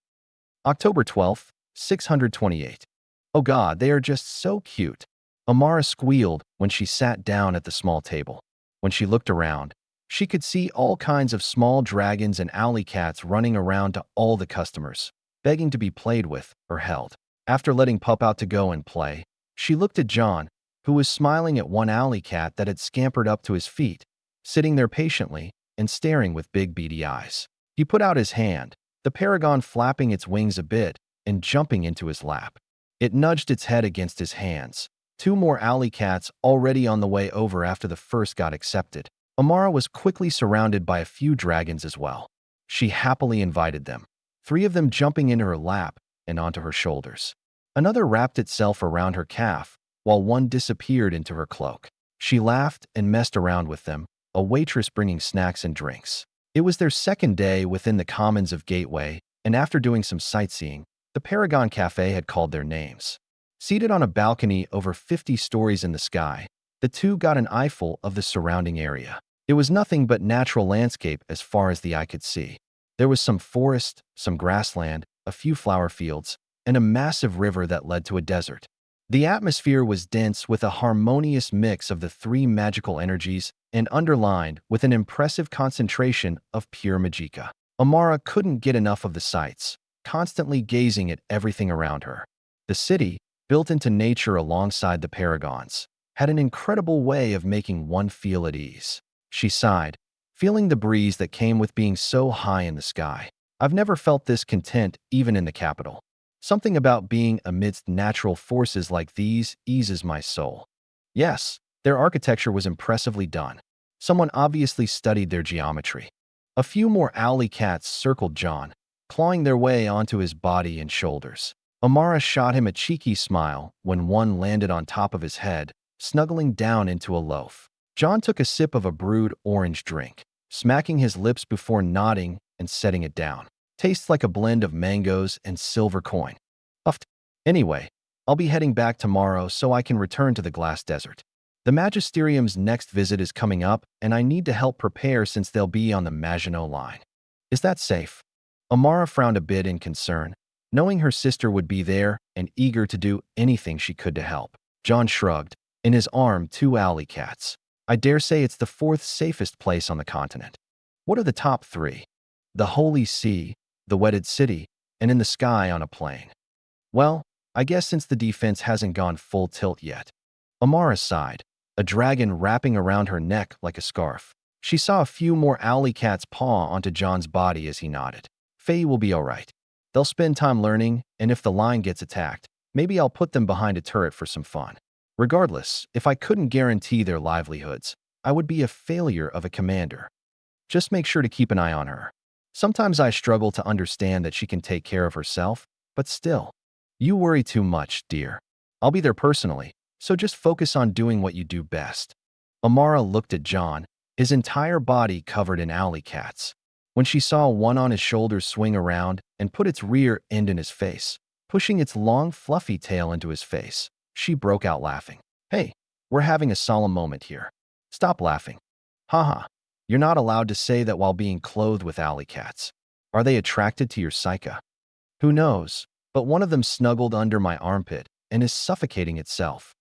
October 12th, 628. Oh God, they are just so cute. Amara squealed when she sat down at the small table. When she looked around, she could see all kinds of small dragons and alley cats running around to all the customers, begging to be played with or held. After letting Pup out to go and play, she looked at John, who was smiling at one alley cat that had scampered up to his feet, sitting there patiently and staring with big beady eyes. He put out his hand, the paragon flapping its wings a bit and jumping into his lap. It nudged its head against his hands. Two more alley cats already on the way over after the first got accepted. Amara was quickly surrounded by a few dragons as well. She happily invited them, three of them jumping into her lap and onto her shoulders. Another wrapped itself around her calf, while one disappeared into her cloak. She laughed and messed around with them, a waitress bringing snacks and drinks. It was their second day within the commons of Gateway, and after doing some sightseeing, the Paragon Cafe had called their names. Seated on a balcony over 50 stories in the sky, the two got an eyeful of the surrounding area. It was nothing but natural landscape as far as the eye could see. There was some forest, some grassland, a few flower fields, and a massive river that led to a desert. The atmosphere was dense with a harmonious mix of the three magical energies and underlined with an impressive concentration of pure magicka. Amara couldn't get enough of the sights, constantly gazing at everything around her. The city, built into nature alongside the paragons, had an incredible way of making one feel at ease. She sighed, feeling the breeze that came with being so high in the sky. "I've never felt this content even in the capital. Something about being amidst natural forces like these eases my soul." Yes, their architecture was impressively done. Someone obviously studied their geometry. A few more alley cats circled John, clawing their way onto his body and shoulders. Amara shot him a cheeky smile when one landed on top of his head, snuggling down into a loaf. John took a sip of a brewed orange drink, smacking his lips before nodding and setting it down. "Tastes like a blend of mangoes and silver coin." Uffed. "Anyway, I'll be heading back tomorrow so I can return to the Glass Desert. The Magisterium's next visit is coming up, and I need to help prepare since they'll be on the Maginot Line." "Is that safe?" Amara frowned a bit in concern, knowing her sister would be there and eager to do anything she could to help. John shrugged, in his arm 2 alley cats. "I dare say it's the 4th safest place on the continent." "What are the top 3? "The Holy See, the Wedded City, and in the sky on a plane." "Well, I guess since the defense hasn't gone full tilt yet." Amara sighed, a dragon wrapping around her neck like a scarf. She saw a few more alley cats paw onto John's body as he nodded. "Faye will be all right. They'll spend time learning, and if the line gets attacked, Maybe I'll put them behind a turret for some fun. Regardless, if I couldn't guarantee their livelihoods, I would be a failure of a commander. Just make sure to keep an eye on her. Sometimes I struggle to understand that she can take care of herself, but still. You worry too much, dear. I'll be there personally, so just focus on doing what you do best. Amara looked at John, his entire body covered in alley cats. When she saw one on his shoulders swing around and put its rear end in his face, pushing its long, fluffy tail into his face, she broke out laughing. Hey, we're having a solemn moment here. Stop laughing. Haha. You're not allowed to say that while being clothed with alley cats. Are they attracted to your psyche? Who knows, but one of them snuggled under my armpit and is suffocating itself.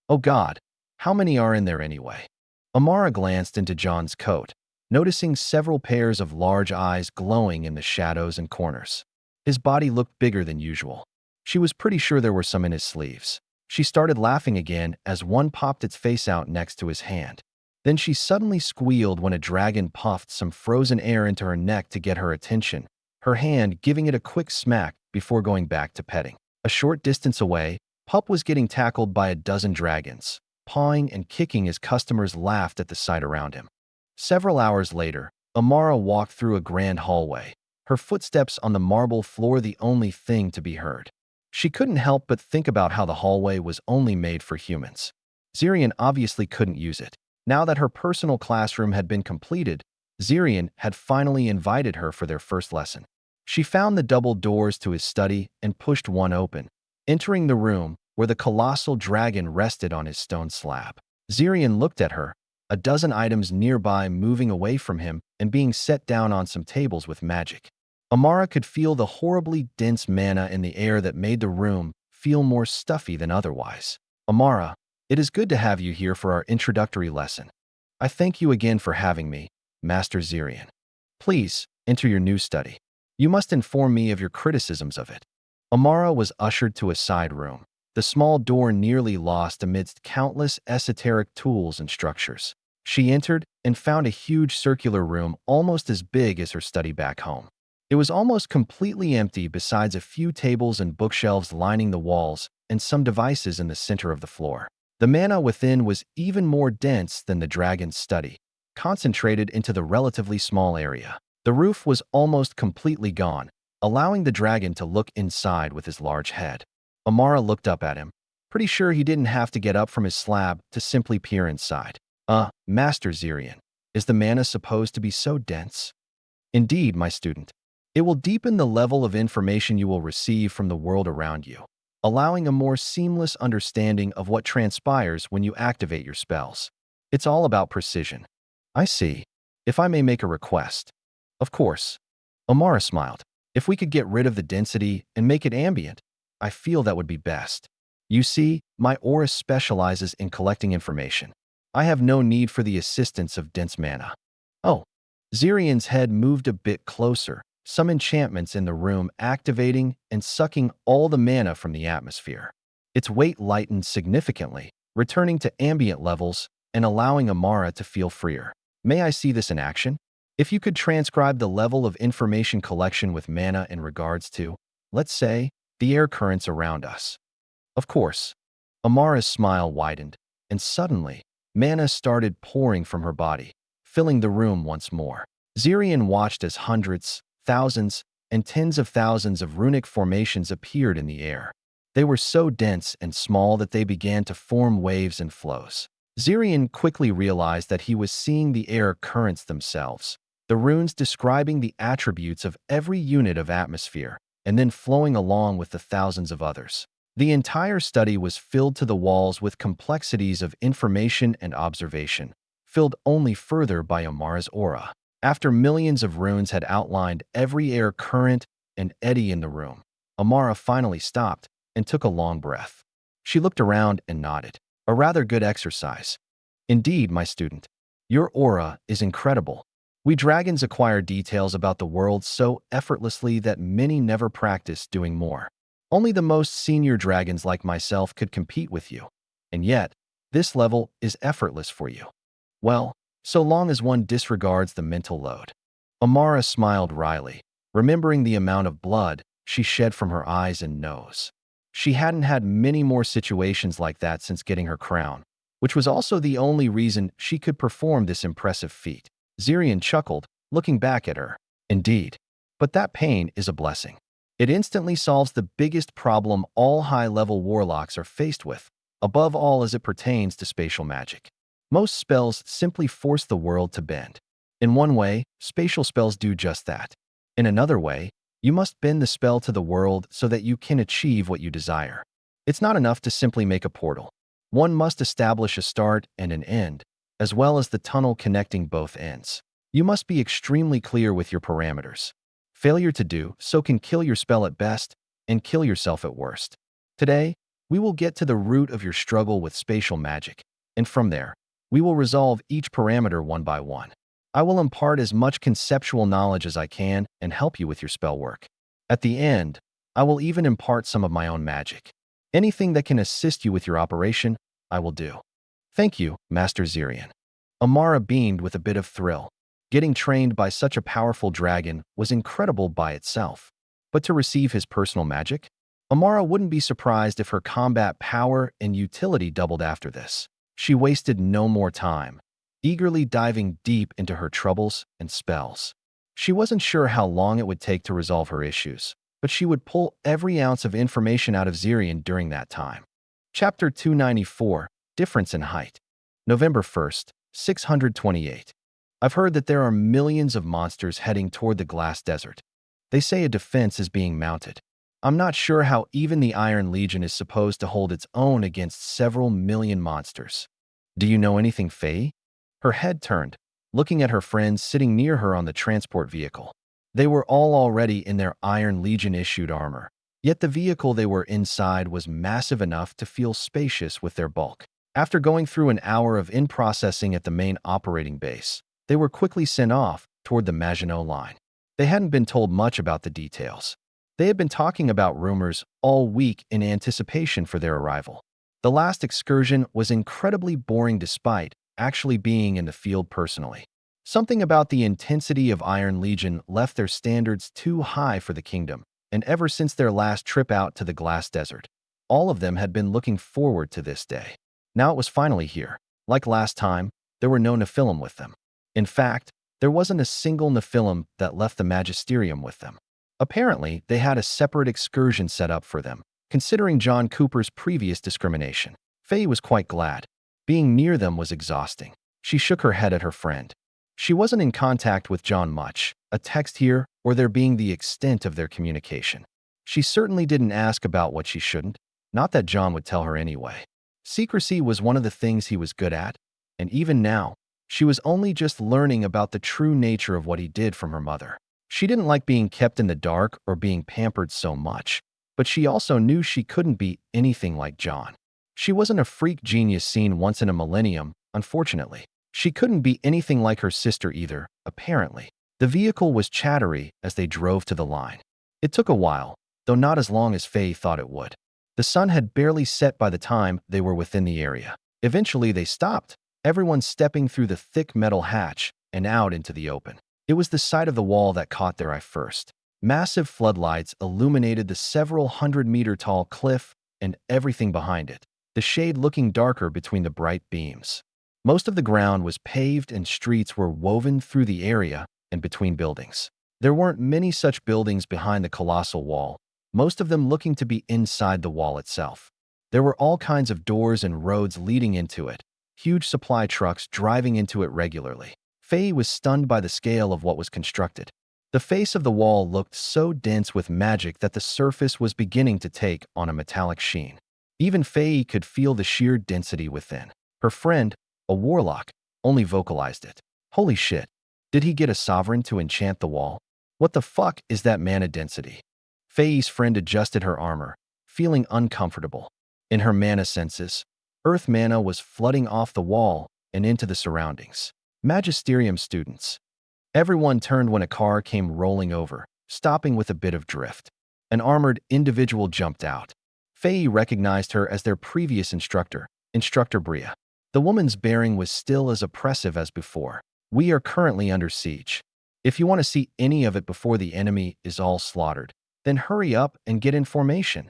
Oh God, how many are in there anyway? Amara glanced into John's coat, noticing several pairs of large eyes glowing in the shadows and corners. His body looked bigger than usual. She was pretty sure there were some in his sleeves. She started laughing again as one popped its face out next to his hand. Then she suddenly squealed when a dragon puffed some frozen air into her neck to get her attention, her hand giving it a quick smack before going back to petting. A short distance away, Pup was getting tackled by a dozen dragons, pawing and kicking as customers laughed at the sight around him. Several hours later, Amara walked through a grand hallway, her footsteps on the marble floor the only thing to be heard. She couldn't help but think about how the hallway was only made for humans. Zirian obviously couldn't use it. Now that her personal classroom had been completed, Zirian had finally invited her for their first lesson. She found the double doors to his study and pushed one open, entering the room where the colossal dragon rested on his stone slab. Zirian looked at her, a dozen items nearby moving away from him and being set down on some tables with magic. Amara could feel the horribly dense mana in the air that made the room feel more stuffy than otherwise. Amara, it is good to have you here for our introductory lesson. I thank you again for having me, Master Zirian. Please, enter your new study. You must inform me of your criticisms of it. Amara was ushered to a side room, the small door nearly lost amidst countless esoteric tools and structures. She entered and found a huge circular room almost as big as her study back home. It was almost completely empty besides a few tables and bookshelves lining the walls and some devices in the center of the floor. The mana within was even more dense than the dragon's study, concentrated into the relatively small area. The roof was almost completely gone, allowing the dragon to look inside with his large head. Amara looked up at him, pretty sure he didn't have to get up from his slab to simply peer inside. Master Zirian, is the mana supposed to be so dense? Indeed, my student. It will deepen the level of information you will receive from the world around you, allowing a more seamless understanding of what transpires when you activate your spells. It's all about precision. I see. If I may make a request. Of course. Amara smiled. If we could get rid of the density and make it ambient, I feel that would be best. You see, my aura specializes in collecting information. I have no need for the assistance of dense mana. Oh. Zirian's head moved a bit closer, some enchantments in the room activating and sucking all the mana from the atmosphere. Its weight lightened significantly, returning to ambient levels and allowing Amara to feel freer. May I see this in action? If you could transcribe the level of information collection with mana in regards to, let's say, the air currents around us. Of course. Amara's smile widened, and suddenly, mana started pouring from her body, filling the room once more. Zirian watched as hundreds, thousands, and tens of thousands of runic formations appeared in the air. They were so dense and small that they began to form waves and flows. Zirian quickly realized that he was seeing the air currents themselves, the runes describing the attributes of every unit of atmosphere, and then flowing along with the thousands of others. The entire study was filled to the walls with complexities of information and observation, filled only further by Amara's aura. After millions of runes had outlined every air current and eddy in the room, Amara finally stopped and took a long breath. She looked around and nodded. A rather good exercise. Indeed, my student. Your aura is incredible. We dragons acquire details about the world so effortlessly that many never practice doing more. Only the most senior dragons like myself could compete with you. And yet, this level is effortless for you. Well, so long as one disregards the mental load. Amara smiled wryly, remembering the amount of blood she shed from her eyes and nose. She hadn't had many more situations like that since getting her crown, which was also the only reason she could perform this impressive feat. Zirian chuckled, looking back at her. Indeed. But that pain is a blessing. It instantly solves the biggest problem all high-level warlocks are faced with, above all as it pertains to spatial magic. Most spells simply force the world to bend. In one way, spatial spells do just that. In another way, you must bend the spell to the world so that you can achieve what you desire. It's not enough to simply make a portal. One must establish a start and an end, as well as the tunnel connecting both ends. You must be extremely clear with your parameters. Failure to do so can kill your spell at best and kill yourself at worst. Today, we will get to the root of your struggle with spatial magic, and from there, we will resolve each parameter one by one. I will impart as much conceptual knowledge as I can and help you with your spell work. At the end, I will even impart some of my own magic. Anything that can assist you with your operation, I will do. Thank you, Master Zirian. Amara beamed with a bit of thrill. Getting trained by such a powerful dragon was incredible by itself. But to receive his personal magic? Amara wouldn't be surprised if her combat power and utility doubled after this. She wasted no more time, eagerly diving deep into her troubles and spells. She wasn't sure how long it would take to resolve her issues, but she would pull every ounce of information out of Zirian during that time. Chapter 294, Difference in Height. November 1st, 628. I've heard that there are millions of monsters heading toward the Glass Desert. They say a defense is being mounted. I'm not sure how even the Iron Legion is supposed to hold its own against several million monsters. Do you know anything, Faye? Her head turned, looking at her friends sitting near her on the transport vehicle. They were all already in their Iron Legion-issued armor, yet the vehicle they were inside was massive enough to feel spacious with their bulk. After going through an hour of in-processing at the main operating base, they were quickly sent off toward the Maginot Line. They hadn't been told much about the details. They had been talking about rumors all week in anticipation for their arrival. The last excursion was incredibly boring despite actually being in the field personally. Something about the intensity of Iron Legion left their standards too high for the kingdom, and ever since their last trip out to the Glass Desert, all of them had been looking forward to this day. Now it was finally here. Like last time, there were no Nephilim with them. In fact, there wasn't a single Nephilim that left the Magisterium with them. Apparently, they had a separate excursion set up for them, considering John Cooper's previous discrimination. Faye was quite glad. Being near them was exhausting. She shook her head at her friend. She wasn't in contact with John much, a text here or there being the extent of their communication. She certainly didn't ask about what she shouldn't, not that John would tell her anyway. Secrecy was one of the things he was good at, and even now, she was only just learning about the true nature of what he did from her mother. She didn't like being kept in the dark or being pampered so much, but she also knew she couldn't be anything like John. She wasn't a freak genius seen once in a millennium, unfortunately. She couldn't be anything like her sister either, apparently. The vehicle was chattery as they drove to the line. It took a while, though not as long as Faye thought it would. The sun had barely set by the time they were within the area. Eventually they stopped, everyone stepping through the thick metal hatch and out into the open. It was the side of the wall that caught their eye first. Massive floodlights illuminated the several hundred-meter-tall cliff and everything behind it, the shade looking darker between the bright beams. Most of the ground was paved and streets were woven through the area and between buildings. There weren't many such buildings behind the colossal wall, most of them looking to be inside the wall itself. There were all kinds of doors and roads leading into it, huge supply trucks driving into it regularly. Faye was stunned by the scale of what was constructed. The face of the wall looked so dense with magic that the surface was beginning to take on a metallic sheen. Even Faye could feel the sheer density within. Her friend, a warlock, only vocalized it. Holy shit. Did he get a sovereign to enchant the wall? What the fuck is that mana density? Faye's friend adjusted her armor, feeling uncomfortable. In her mana senses, earth mana was flooding off the wall and into the surroundings. Magisterium students. Everyone turned when a car came rolling over, stopping with a bit of drift. An armored individual jumped out. Faye recognized her as their previous instructor, Instructor Bria. The woman's bearing was still as oppressive as before. We are currently under siege. If you want to see any of it before the enemy is all slaughtered, then hurry up and get in formation.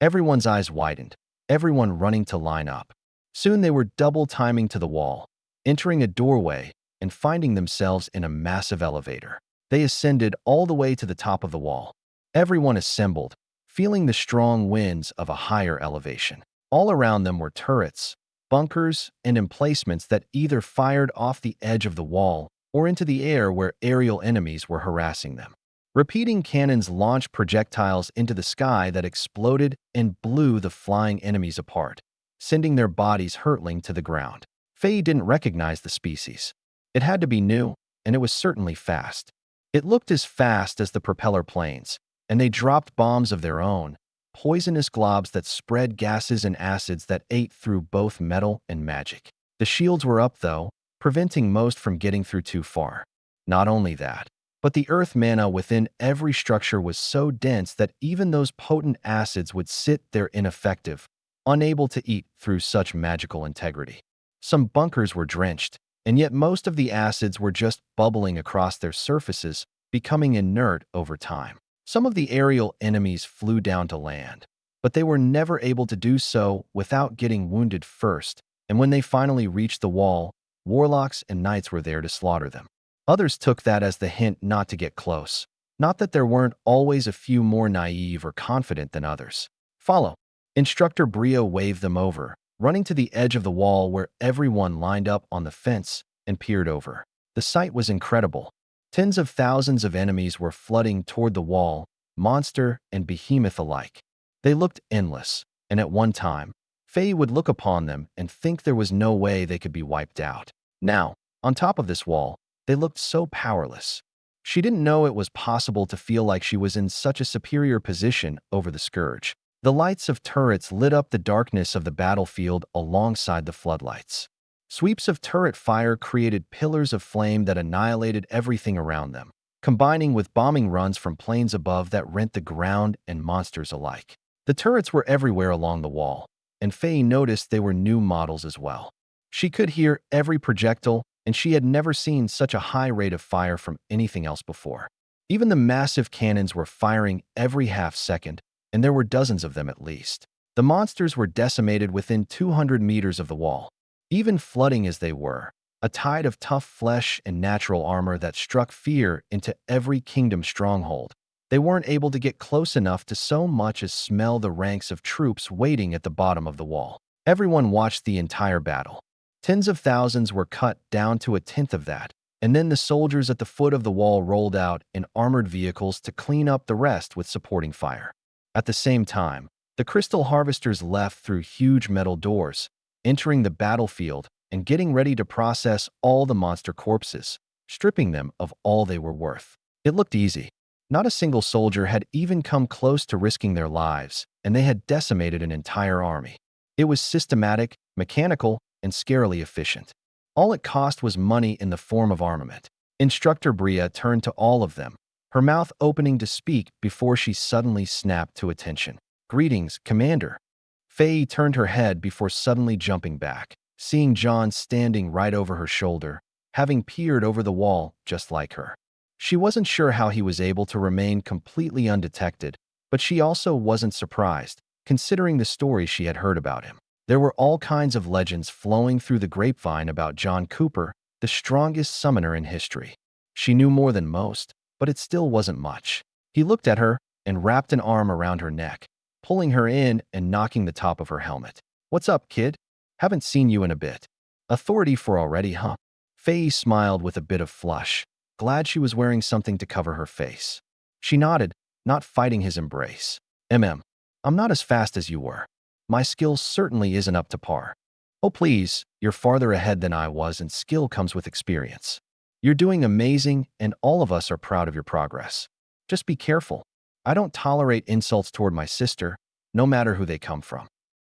Everyone's eyes widened, everyone running to line up. Soon they were double timing to the wall, entering a doorway and finding themselves in a massive elevator. They ascended all the way to the top of the wall. Everyone assembled, feeling the strong winds of a higher elevation. All around them were turrets, bunkers, and emplacements that either fired off the edge of the wall or into the air where aerial enemies were harassing them. Repeating cannons launched projectiles into the sky that exploded and blew the flying enemies apart, sending their bodies hurtling to the ground. Faye didn't recognize the species. It had to be new, and it was certainly fast. It looked as fast as the propeller planes, and they dropped bombs of their own, poisonous globs that spread gases and acids that ate through both metal and magic. The shields were up, though, preventing most from getting through too far. Not only that, but the earth mana within every structure was so dense that even those potent acids would sit there ineffective, unable to eat through such magical integrity. Some bunkers were drenched, and yet most of the acids were just bubbling across their surfaces, becoming inert over time. Some of the aerial enemies flew down to land, but they were never able to do so without getting wounded first, and when they finally reached the wall, warlocks and knights were there to slaughter them. Others took that as the hint not to get close. Not that there weren't always a few more naive or confident than others. Follow. Instructor Brio waved them over, running to the edge of the wall where everyone lined up on the fence and peered over. The sight was incredible. Tens of thousands of enemies were flooding toward the wall, monster and behemoth alike. They looked endless, and at one time, Faye would look upon them and think there was no way they could be wiped out. Now, on top of this wall, they looked so powerless. She didn't know it was possible to feel like she was in such a superior position over the scourge. The lights of turrets lit up the darkness of the battlefield alongside the floodlights. Sweeps of turret fire created pillars of flame that annihilated everything around them, combining with bombing runs from planes above that rent the ground and monsters alike. The turrets were everywhere along the wall, and Faye noticed they were new models as well. She could hear every projectile, and she had never seen such a high rate of fire from anything else before. Even the massive cannons were firing every half second, and there were dozens of them at least. The monsters were decimated within 200 meters of the wall. Even flooding as they were, a tide of tough flesh and natural armor that struck fear into every kingdom stronghold. They weren't able to get close enough to so much as smell the ranks of troops waiting at the bottom of the wall. Everyone watched the entire battle. Tens of thousands were cut down to a tenth of that, and then the soldiers at the foot of the wall rolled out in armored vehicles to clean up the rest with supporting fire. At the same time, the crystal harvesters left through huge metal doors, entering the battlefield and getting ready to process all the monster corpses, stripping them of all they were worth. It looked easy. Not a single soldier had even come close to risking their lives, and they had decimated an entire army. It was systematic, mechanical, and scarily efficient. All it cost was money in the form of armament. Instructor Bria turned to all of them, her mouth opening to speak before she suddenly snapped to attention. "Greetings, Commander." Faye turned her head before suddenly jumping back, seeing John standing right over her shoulder, having peered over the wall just like her. She wasn't sure how he was able to remain completely undetected, but she also wasn't surprised, considering the stories she had heard about him. There were all kinds of legends flowing through the grapevine about John Cooper, the strongest summoner in history. She knew more than most, but it still wasn't much. He looked at her and wrapped an arm around her neck, pulling her in and knocking the top of her helmet. "What's up, kid? Haven't seen you in a bit. Authority for already, huh?" Faye smiled with a bit of flush, glad she was wearing something to cover her face. She nodded, not fighting his embrace. I'm not as fast as you were. My skill certainly isn't up to par." "Oh please, you're farther ahead than I was, and skill comes with experience. You're doing amazing, and all of us are proud of your progress. Just be careful. I don't tolerate insults toward my sister, no matter who they come from."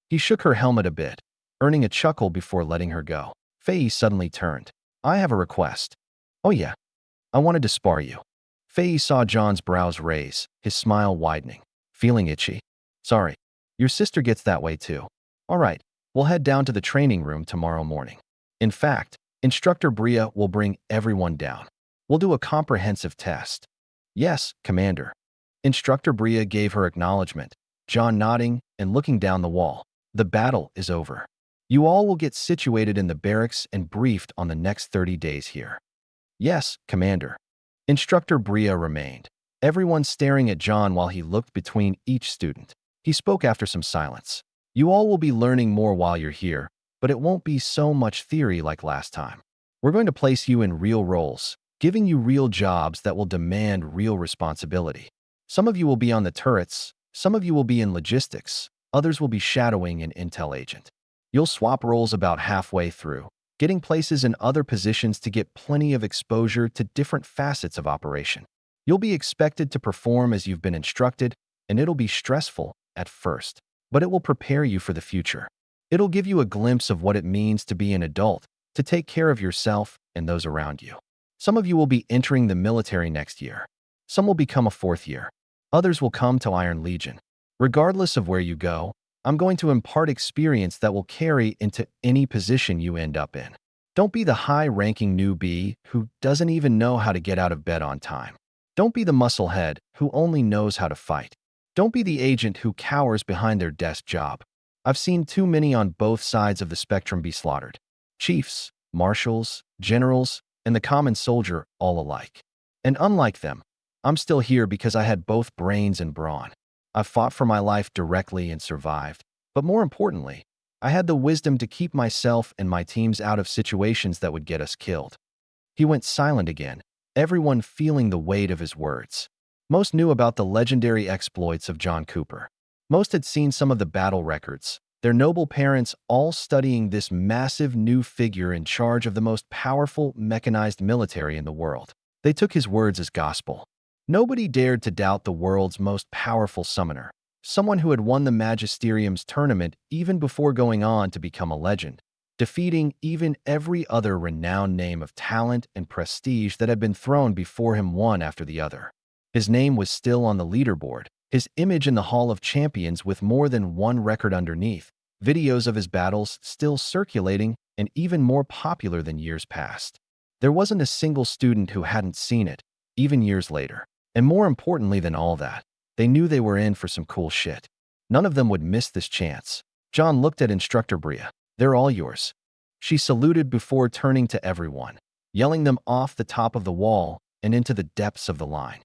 He shook her helmet a bit, earning a chuckle before letting her go. Faye suddenly turned. "I have a request." "Oh yeah, I wanted to spar you." Faye saw John's brows raise, his smile widening. "Feeling itchy? Sorry. Your sister gets that way too. All right, we'll head down to the training room tomorrow morning. In fact, Instructor Bria will bring everyone down. We'll do a comprehensive test." "Yes, Commander." Instructor Bria gave her acknowledgement, John nodding and looking down the wall. The battle is over. You all will get situated in the barracks and briefed on the next 30 days here. Yes, Commander. Instructor Bria remained, everyone staring at John while he looked between each student. He spoke after some silence. You all will be learning more while you're here, but it won't be so much theory like last time. We're going to place you in real roles, giving you real jobs that will demand real responsibility. Some of you will be on the turrets, some of you will be in logistics, others will be shadowing an intel agent. You'll swap roles about halfway through, getting places in other positions to get plenty of exposure to different facets of operation. You'll be expected to perform as you've been instructed, and it'll be stressful at first, but it will prepare you for the future. It'll give you a glimpse of what it means to be an adult, to take care of yourself and those around you. Some of you will be entering the military next year. Some will become a fourth year. Others will come to Iron Legion. Regardless of where you go, I'm going to impart experience that will carry into any position you end up in. Don't be the high-ranking newbie who doesn't even know how to get out of bed on time. Don't be the musclehead who only knows how to fight. Don't be the agent who cowers behind their desk job. I've seen too many on both sides of the spectrum be slaughtered. Chiefs, marshals, generals, and the common soldier all alike. And unlike them, I'm still here because I had both brains and brawn. I've fought for my life directly and survived, but more importantly, I had the wisdom to keep myself and my teams out of situations that would get us killed. He went silent again, everyone feeling the weight of his words. Most knew about the legendary exploits of John Cooper. Most had seen some of the battle records, their noble parents all studying this massive new figure in charge of the most powerful mechanized military in the world. They took his words as gospel. Nobody dared to doubt the world's most powerful summoner, someone who had won the Magisterium's tournament even before going on to become a legend, defeating even every other renowned name of talent and prestige that had been thrown before him one after the other. His name was still on the leaderboard, his image in the Hall of Champions with more than one record underneath, videos of his battles still circulating and even more popular than years past. There wasn't a single student who hadn't seen it, even years later. And more importantly than all that, they knew they were in for some cool shit. None of them would miss this chance. John looked at Instructor Bria. They're all yours. She saluted before turning to everyone, yelling them off the top of the wall and into the depths of the line.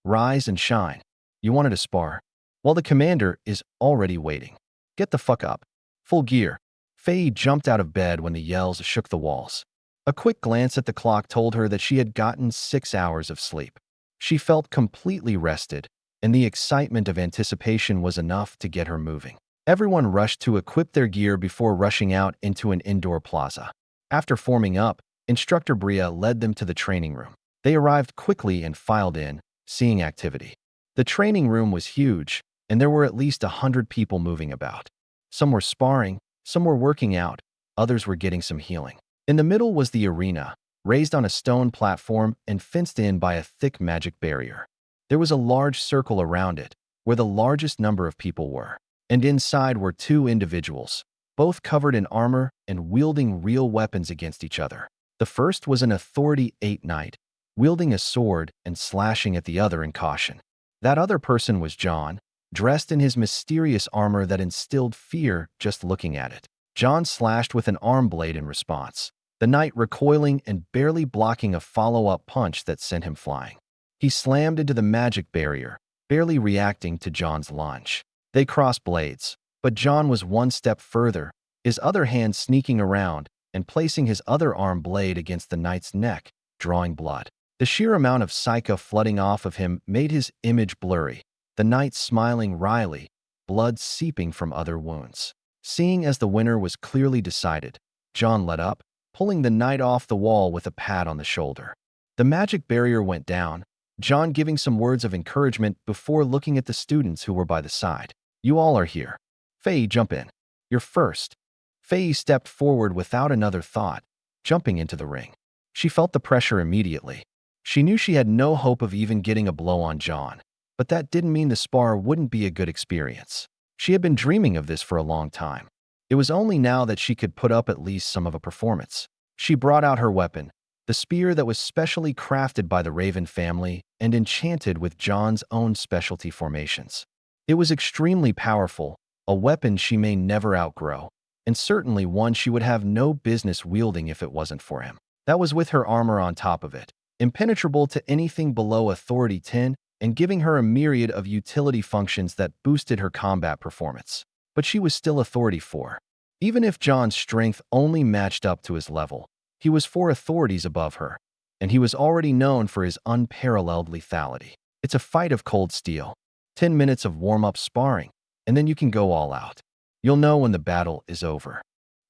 Rise and shine. You wanted to spar? Well, the commander is already waiting. Get the fuck up. Full gear. Faye jumped out of bed when the yells shook the walls. A quick glance at the clock told her that she had gotten 6 hours of sleep. She felt completely rested, and the excitement of anticipation was enough to get her moving. Everyone rushed to equip their gear before rushing out into an indoor plaza. After forming up, Instructor Bria led them to the training room. They arrived quickly and filed in, seeing activity. The training room was huge, and there were at least 100 people moving about. Some were sparring, some were working out, others were getting some healing. In the middle was the arena, raised on a stone platform and fenced in by a thick magic barrier. There was a large circle around it, where the largest number of people were, and inside were 2 individuals, both covered in armor and wielding real weapons against each other. The first was an Authority 8 knight, wielding a sword and slashing at the other in caution. That other person was John, dressed in his mysterious armor that instilled fear just looking at it. John slashed with an arm blade in response, the knight recoiling and barely blocking a follow-up punch that sent him flying. He slammed into the magic barrier, barely reacting to John's lunge. They crossed blades, but John was one step further, his other hand sneaking around and placing his other arm blade against the knight's neck, drawing blood. The sheer amount of psycho flooding off of him made his image blurry, the knight smiling wryly, blood seeping from other wounds. Seeing as the winner was clearly decided, John let up, pulling the knight off the wall with a pat on the shoulder. The magic barrier went down, John giving some words of encouragement before looking at the students who were by the side. You all are here. Faye, jump in. You're first. Faye stepped forward without another thought, jumping into the ring. She felt the pressure immediately. She knew she had no hope of even getting a blow on John, but that didn't mean the spar wouldn't be a good experience. She had been dreaming of this for a long time. It was only now that she could put up at least some of a performance. She brought out her weapon, the spear that was specially crafted by the Raven family and enchanted with John's own specialty formations. It was extremely powerful, a weapon she may never outgrow, and certainly one she would have no business wielding if it wasn't for him. That was with her armor on top of it, impenetrable to anything below Authority 10 and giving her a myriad of utility functions that boosted her combat performance. But she was still Authority 4. Even if John's strength only matched up to his level, he was 4 authorities above her, and he was already known for his unparalleled lethality. It's a fight of cold steel. 10 minutes of warm-up sparring, and then you can go all out. You'll know when the battle is over.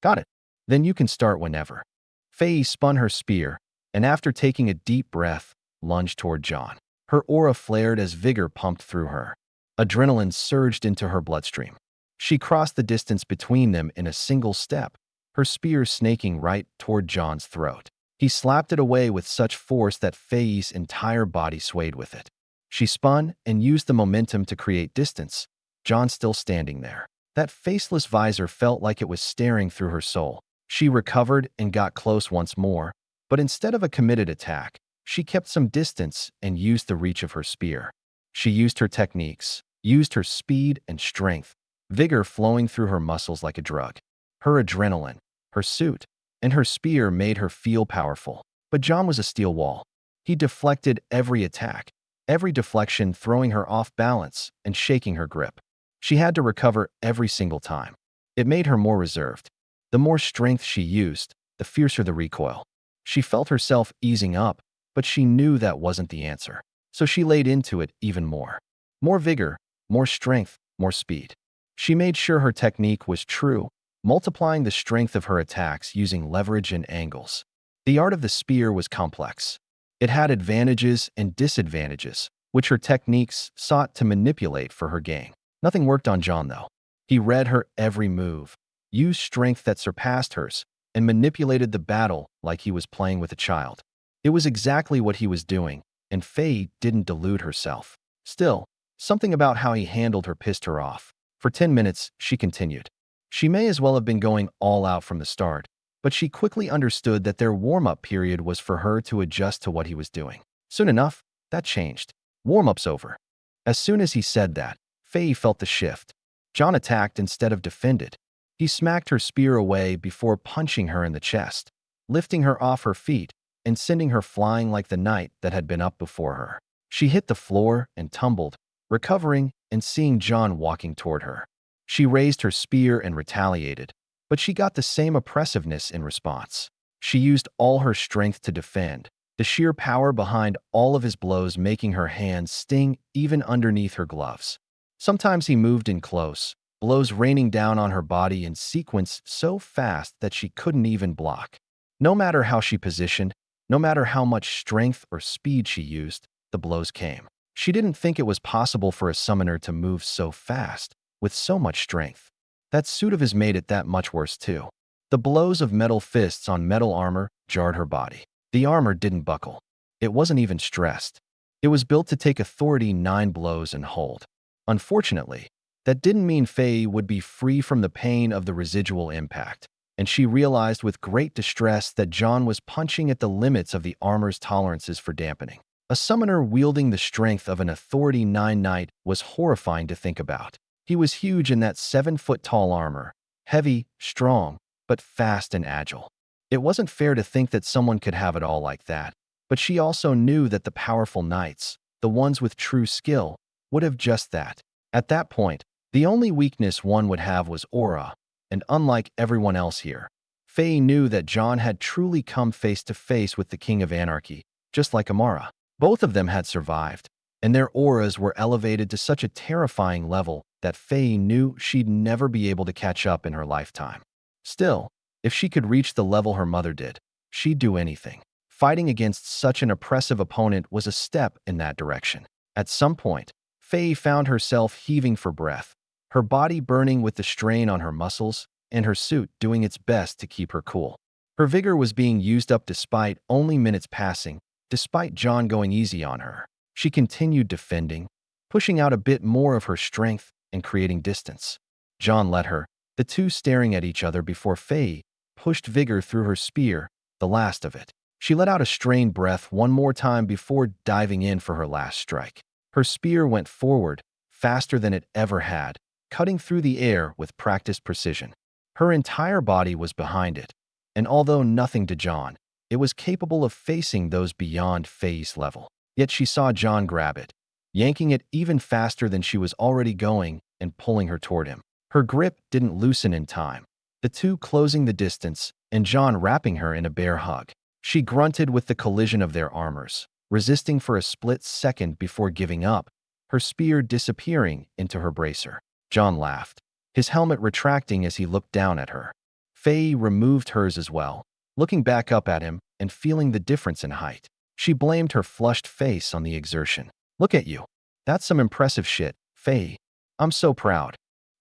Got it. Then you can start whenever. Faye spun her spear, and after taking a deep breath, lunged toward John. Her aura flared as vigor pumped through her. Adrenaline surged into her bloodstream. She crossed the distance between them in a single step, her spear snaking right toward John's throat. He slapped it away with such force that Faye's entire body swayed with it. She spun and used the momentum to create distance, John still standing there. That faceless visor felt like it was staring through her soul. She recovered and got close once more, but instead of a committed attack, she kept some distance and used the reach of her spear. She used her techniques, used her speed and strength, vigor flowing through her muscles like a drug. Her adrenaline, her suit, and her spear made her feel powerful. But John was a steel wall. He deflected every attack, every deflection throwing her off balance and shaking her grip. She had to recover every single time. It made her more reserved. The more strength she used, the fiercer the recoil. She felt herself easing up, but she knew that wasn't the answer. So she laid into it even more. More vigor, more strength, more speed. She made sure her technique was true, multiplying the strength of her attacks using leverage and angles. The art of the spear was complex. It had advantages and disadvantages, which her techniques sought to manipulate for her gain. Nothing worked on John, though. He read her every move, used strength that surpassed hers, and manipulated the battle like he was playing with a child. It was exactly what he was doing, and Faye didn't delude herself. Still, something about how he handled her pissed her off. For 10 minutes, she continued. She may as well have been going all out from the start, but she quickly understood that their warm-up period was for her to adjust to what he was doing. Soon enough, that changed. Warm-up's over. As soon as he said that, Faye felt the shift. John attacked instead of defended. He smacked her spear away before punching her in the chest, lifting her off her feet and sending her flying like the knight that had been up before her. She hit the floor and tumbled, recovering and seeing John walking toward her. She raised her spear and retaliated, but she got the same oppressiveness in response. She used all her strength to defend, the sheer power behind all of his blows making her hands sting even underneath her gloves. Sometimes he moved in close, blows raining down on her body in sequence so fast that she couldn't even block. No matter how she positioned, no matter how much strength or speed she used, the blows came. She didn't think it was possible for a summoner to move so fast, with so much strength. That suit of his made it that much worse too. The blows of metal fists on metal armor jarred her body. The armor didn't buckle. It wasn't even stressed. It was built to take Authority 9 blows and hold. Unfortunately, that didn't mean Faye would be free from the pain of the residual impact, and she realized with great distress that John was punching at the limits of the armor's tolerances for dampening. A summoner wielding the strength of an Authority 9 knight was horrifying to think about. He was huge in that 7-foot-tall armor, heavy, strong, but fast and agile. It wasn't fair to think that someone could have it all like that, but she also knew that the powerful knights, the ones with true skill, would have just that. At that point, the only weakness one would have was aura, and unlike everyone else here, Faye knew that John had truly come face to face with the King of Anarchy, just like Amara. Both of them had survived, and their auras were elevated to such a terrifying level that Faye knew she'd never be able to catch up in her lifetime. Still, if she could reach the level her mother did, she'd do anything. Fighting against such an oppressive opponent was a step in that direction. At some point, Faye found herself heaving for breath, her body burning with the strain on her muscles, and her suit doing its best to keep her cool. Her vigor was being used up despite only minutes passing, despite John going easy on her. She continued defending, pushing out a bit more of her strength and creating distance. John let her, the two staring at each other before Faye pushed vigor through her spear, the last of it. She let out a strained breath one more time before diving in for her last strike. Her spear went forward, faster than it ever had, cutting through the air with practiced precision. Her entire body was behind it, and although nothing to John, it was capable of facing those beyond Faye's level. Yet she saw John grab it, yanking it even faster than she was already going and pulling her toward him. Her grip didn't loosen in time, the two closing the distance and John wrapping her in a bear hug. She grunted with the collision of their armors, resisting for a split second before giving up, her spear disappearing into her bracer. John laughed, his helmet retracting as he looked down at her. Faye removed hers as well, looking back up at him and feeling the difference in height. She blamed her flushed face on the exertion. "Look at you. That's some impressive shit, Faye. I'm so proud."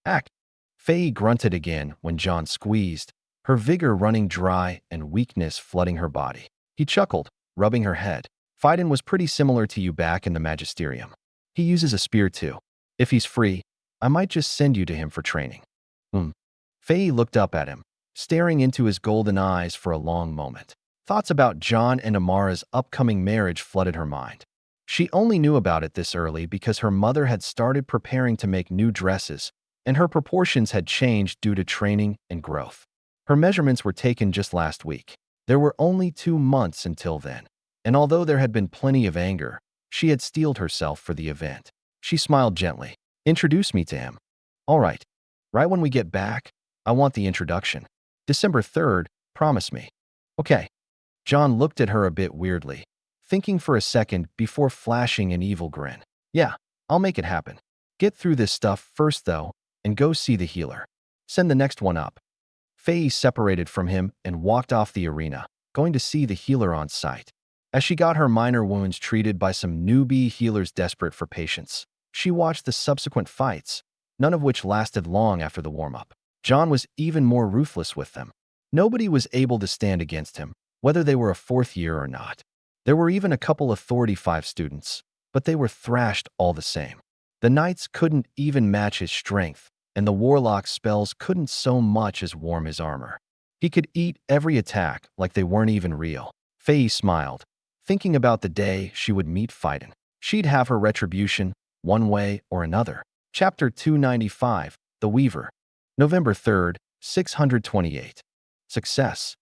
"Act." Faye grunted again when John squeezed, her vigor running dry and weakness flooding her body. He chuckled, rubbing her head. "Phaidon was pretty similar to you back in the Magisterium. He uses a spear too. If he's free, I might just send you to him for training." Faye looked up at him, staring into his golden eyes for a long moment. Thoughts about John and Amara's upcoming marriage flooded her mind. She only knew about it this early because her mother had started preparing to make new dresses, and her proportions had changed due to training and growth. Her measurements were taken just last week. There were only 2 months until then, and although there had been plenty of anger, she had steeled herself for the event. She smiled gently. "Introduce me to him." "All right. Right when we get back, I want the introduction. December 3rd, promise me." "Okay." John looked at her a bit weirdly, thinking for a second before flashing an evil grin. "Yeah, I'll make it happen. Get through this stuff first, though, and go see the healer. Send the next one up." Faye separated from him and walked off the arena, going to see the healer on site. As she got her minor wounds treated by some newbie healers desperate for patience, she watched the subsequent fights, none of which lasted long after the warm-up. John was even more ruthless with them. Nobody was able to stand against him, whether they were a 4th year or not. There were even a couple Authority 5 students, but they were thrashed all the same. The knights couldn't even match his strength, and the warlock's spells couldn't so much as warm his armor. He could eat every attack like they weren't even real. Faye smiled, thinking about the day she would meet Phaidon. She'd have her retribution, one way or another. Chapter 295, The Weaver. November 3rd, 628. Success.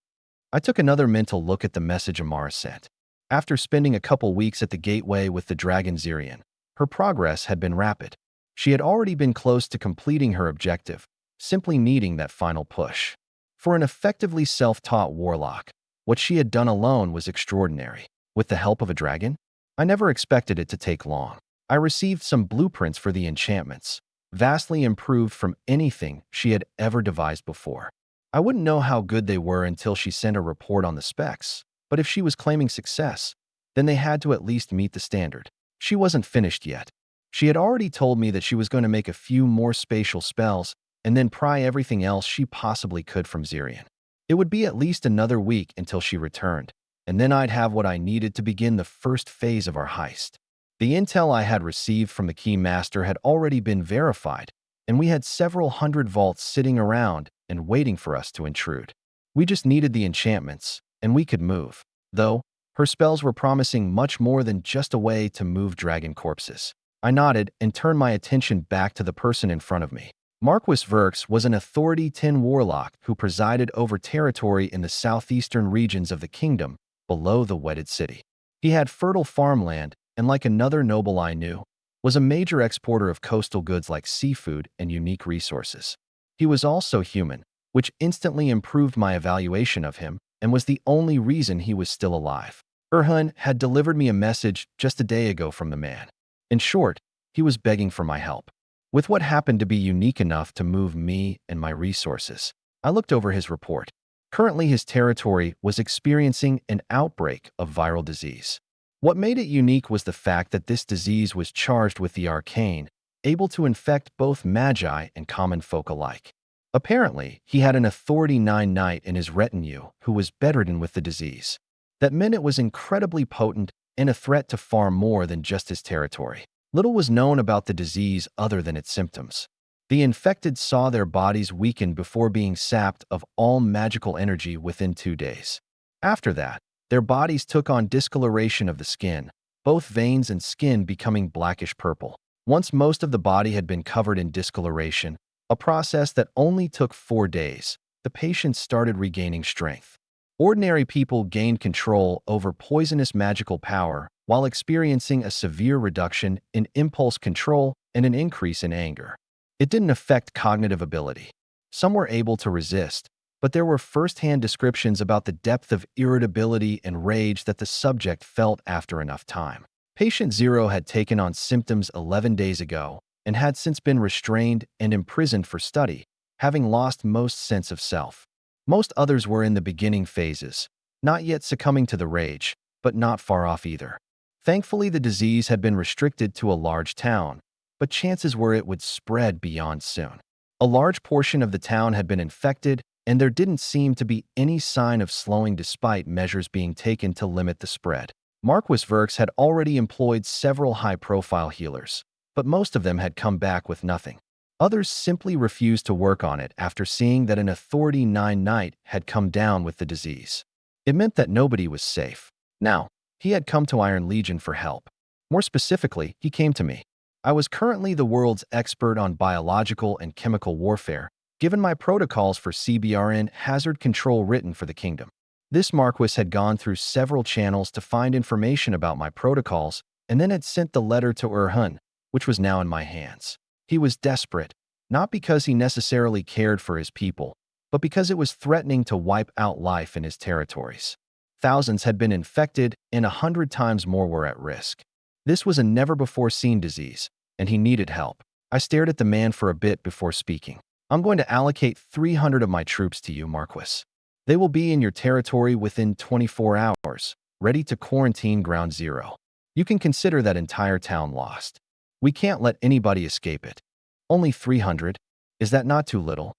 I took another mental look at the message Amara sent. After spending a couple weeks at the gateway with the dragon Zirian, her progress had been rapid. She had already been close to completing her objective, simply needing that final push. For an effectively self-taught warlock, what she had done alone was extraordinary. With the help of a dragon? I never expected it to take long. I received some blueprints for the enchantments, vastly improved from anything she had ever devised before. I wouldn't know how good they were until she sent a report on the specs, but if she was claiming success, then they had to at least meet the standard. She wasn't finished yet. She had already told me that she was going to make a few more spatial spells and then pry everything else she possibly could from Zirian. It would be at least another week until she returned, and then I'd have what I needed to begin the first phase of our heist. The intel I had received from the Key Master had already been verified, and we had several hundred vaults sitting around and waiting for us to intrude. We just needed the enchantments, and we could move. Though, her spells were promising much more than just a way to move dragon corpses. I nodded and turned my attention back to the person in front of me. Marquis Verx was an Authority 10 warlock who presided over territory in the southeastern regions of the kingdom below the wedded city. He had fertile farmland and, like another noble I knew, was a major exporter of coastal goods like seafood and unique resources. He was also human, which instantly improved my evaluation of him and was the only reason he was still alive. Erhun had delivered me a message just a day ago from the man. In short, he was begging for my help, with what happened to be unique enough to move me and my resources. I looked over his report. Currently, his territory was experiencing an outbreak of viral disease. What made it unique was the fact that this disease was charged with the arcane, able to infect both magi and common folk alike. Apparently, he had an Authority 9 knight in his retinue who was bedridden with the disease. That meant it was incredibly potent and a threat to far more than just his territory. Little was known about the disease other than its symptoms. The infected saw their bodies weaken before being sapped of all magical energy within 2 days. After that, their bodies took on discoloration of the skin, both veins and skin becoming blackish purple. Once most of the body had been covered in discoloration, a process that only took 4 days, the patient started regaining strength. Ordinary people gained control over poisonous magical power while experiencing a severe reduction in impulse control and an increase in anger. It didn't affect cognitive ability. Some were able to resist, but there were first-hand descriptions about the depth of irritability and rage that the subject felt after enough time. Patient 0 had taken on symptoms 11 days ago and had since been restrained and imprisoned for study, having lost most sense of self. Most others were in the beginning phases, not yet succumbing to the rage, but not far off either. Thankfully, the disease had been restricted to a large town, but chances were it would spread beyond soon. A large portion of the town had been infected, and there didn't seem to be any sign of slowing despite measures being taken to limit the spread. Marquis Verks had already employed several high-profile healers, but most of them had come back with nothing. Others simply refused to work on it after seeing that an Authority 9 knight had come down with the disease. It meant that nobody was safe. Now, he had come to Iron Legion for help. More specifically, he came to me. I was currently the world's expert on biological and chemical warfare, given my protocols for CBRN hazard control written for the kingdom. This Marquis had gone through several channels to find information about my protocols and then had sent the letter to Urhun, which was now in my hands. He was desperate, not because he necessarily cared for his people, but because it was threatening to wipe out life in his territories. Thousands had been infected and 100 times more were at risk. This was a never-before-seen disease, and he needed help. I stared at the man for a bit before speaking. I'm going to allocate 300 of my troops to you, Marquis. They will be in your territory within 24 hours, ready to quarantine Ground Zero. You can consider that entire town lost. We can't let anybody escape it. Only 300? Is that not too little?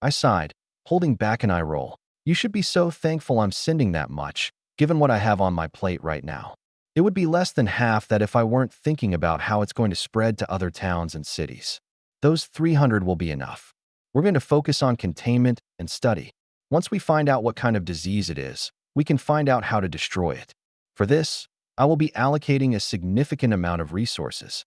I sighed, holding back an eye roll. You should be so thankful I'm sending that much, given what I have on my plate right now. It would be less than half that if I weren't thinking about how it's going to spread to other towns and cities. Those 300 will be enough. We're going to focus on containment and study. Once we find out what kind of disease it is, we can find out how to destroy it. For this, I will be allocating a significant amount of resources.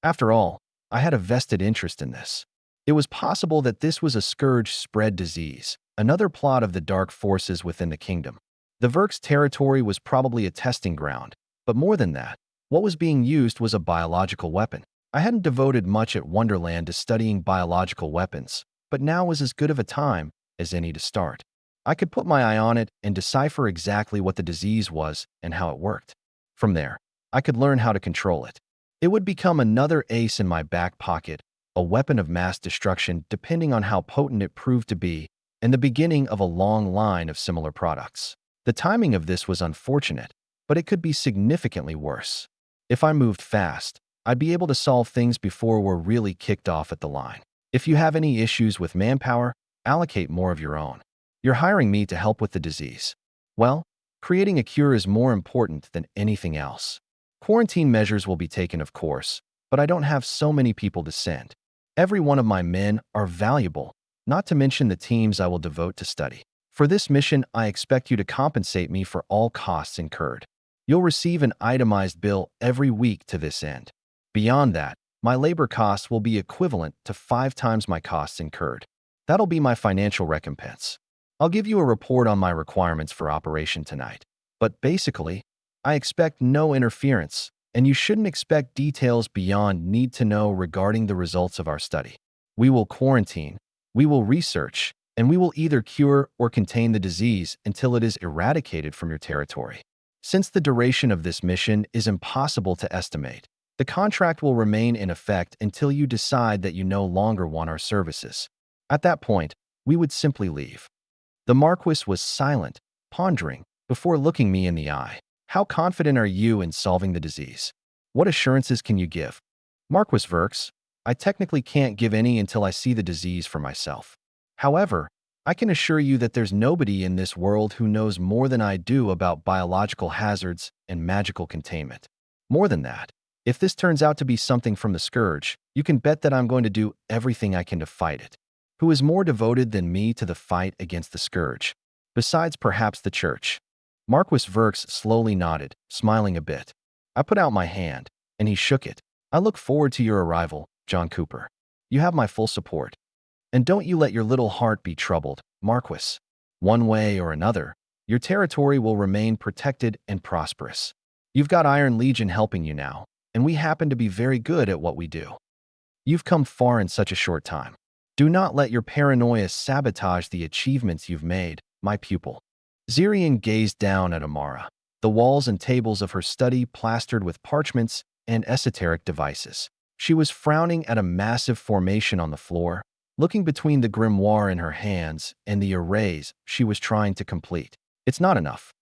After all, I had a vested interest in this. It was possible that this was a scourge-spread disease, another plot of the dark forces within the kingdom. The Verks territory was probably a testing ground, but more than that, what was being used was a biological weapon. I hadn't devoted much at Wonderland to studying biological weapons, but now was as good of a time as any to start. I could put my eye on it and decipher exactly what the disease was and how it worked. From there, I could learn how to control it. It would become another ace in my back pocket, a weapon of mass destruction depending on how potent it proved to be, and the beginning of a long line of similar products. The timing of this was unfortunate, but it could be significantly worse. If I moved fast, I'd be able to solve things before we're really kicked off at the line. If you have any issues with manpower, allocate more of your own. You're hiring me to help with the disease. Well, creating a cure is more important than anything else. Quarantine measures will be taken, of course, but I don't have so many people to send. Every one of my men are valuable, not to mention the teams I will devote to study. For this mission, I expect you to compensate me for all costs incurred. You'll receive an itemized bill every week to this end. Beyond that, my labor costs will be equivalent to 5 times my costs incurred. That'll be my financial recompense. I'll give you a report on my requirements for operation tonight. But basically, I expect no interference, and you shouldn't expect details beyond need to know regarding the results of our study. We will quarantine, we will research, and we will either cure or contain the disease until it is eradicated from your territory. Since the duration of this mission is impossible to estimate, the contract will remain in effect until you decide that you no longer want our services. At that point, we would simply leave. The Marquis was silent, pondering, before looking me in the eye. How confident are you in solving the disease? What assurances can you give? Marquis Verks, I technically can't give any until I see the disease for myself. However, I can assure you that there's nobody in this world who knows more than I do about biological hazards and magical containment. More than that, if this turns out to be something from the Scourge, you can bet that I'm going to do everything I can to fight it. Who is more devoted than me to the fight against the Scourge? Besides perhaps the Church. Marquis Verks slowly nodded, smiling a bit. I put out my hand, and he shook it. I look forward to your arrival, John Cooper. You have my full support. And don't you let your little heart be troubled, Marquis. One way or another, your territory will remain protected and prosperous. You've got Iron Legion helping you now, and we happen to be very good at what we do. You've come far in such a short time. Do not let your paranoia sabotage the achievements you've made, my pupil. Zirian gazed down at Amara, the walls and tables of her study plastered with parchments and esoteric devices. She was frowning at a massive formation on the floor, looking between the grimoire in her hands and the arrays she was trying to complete. It's not enough.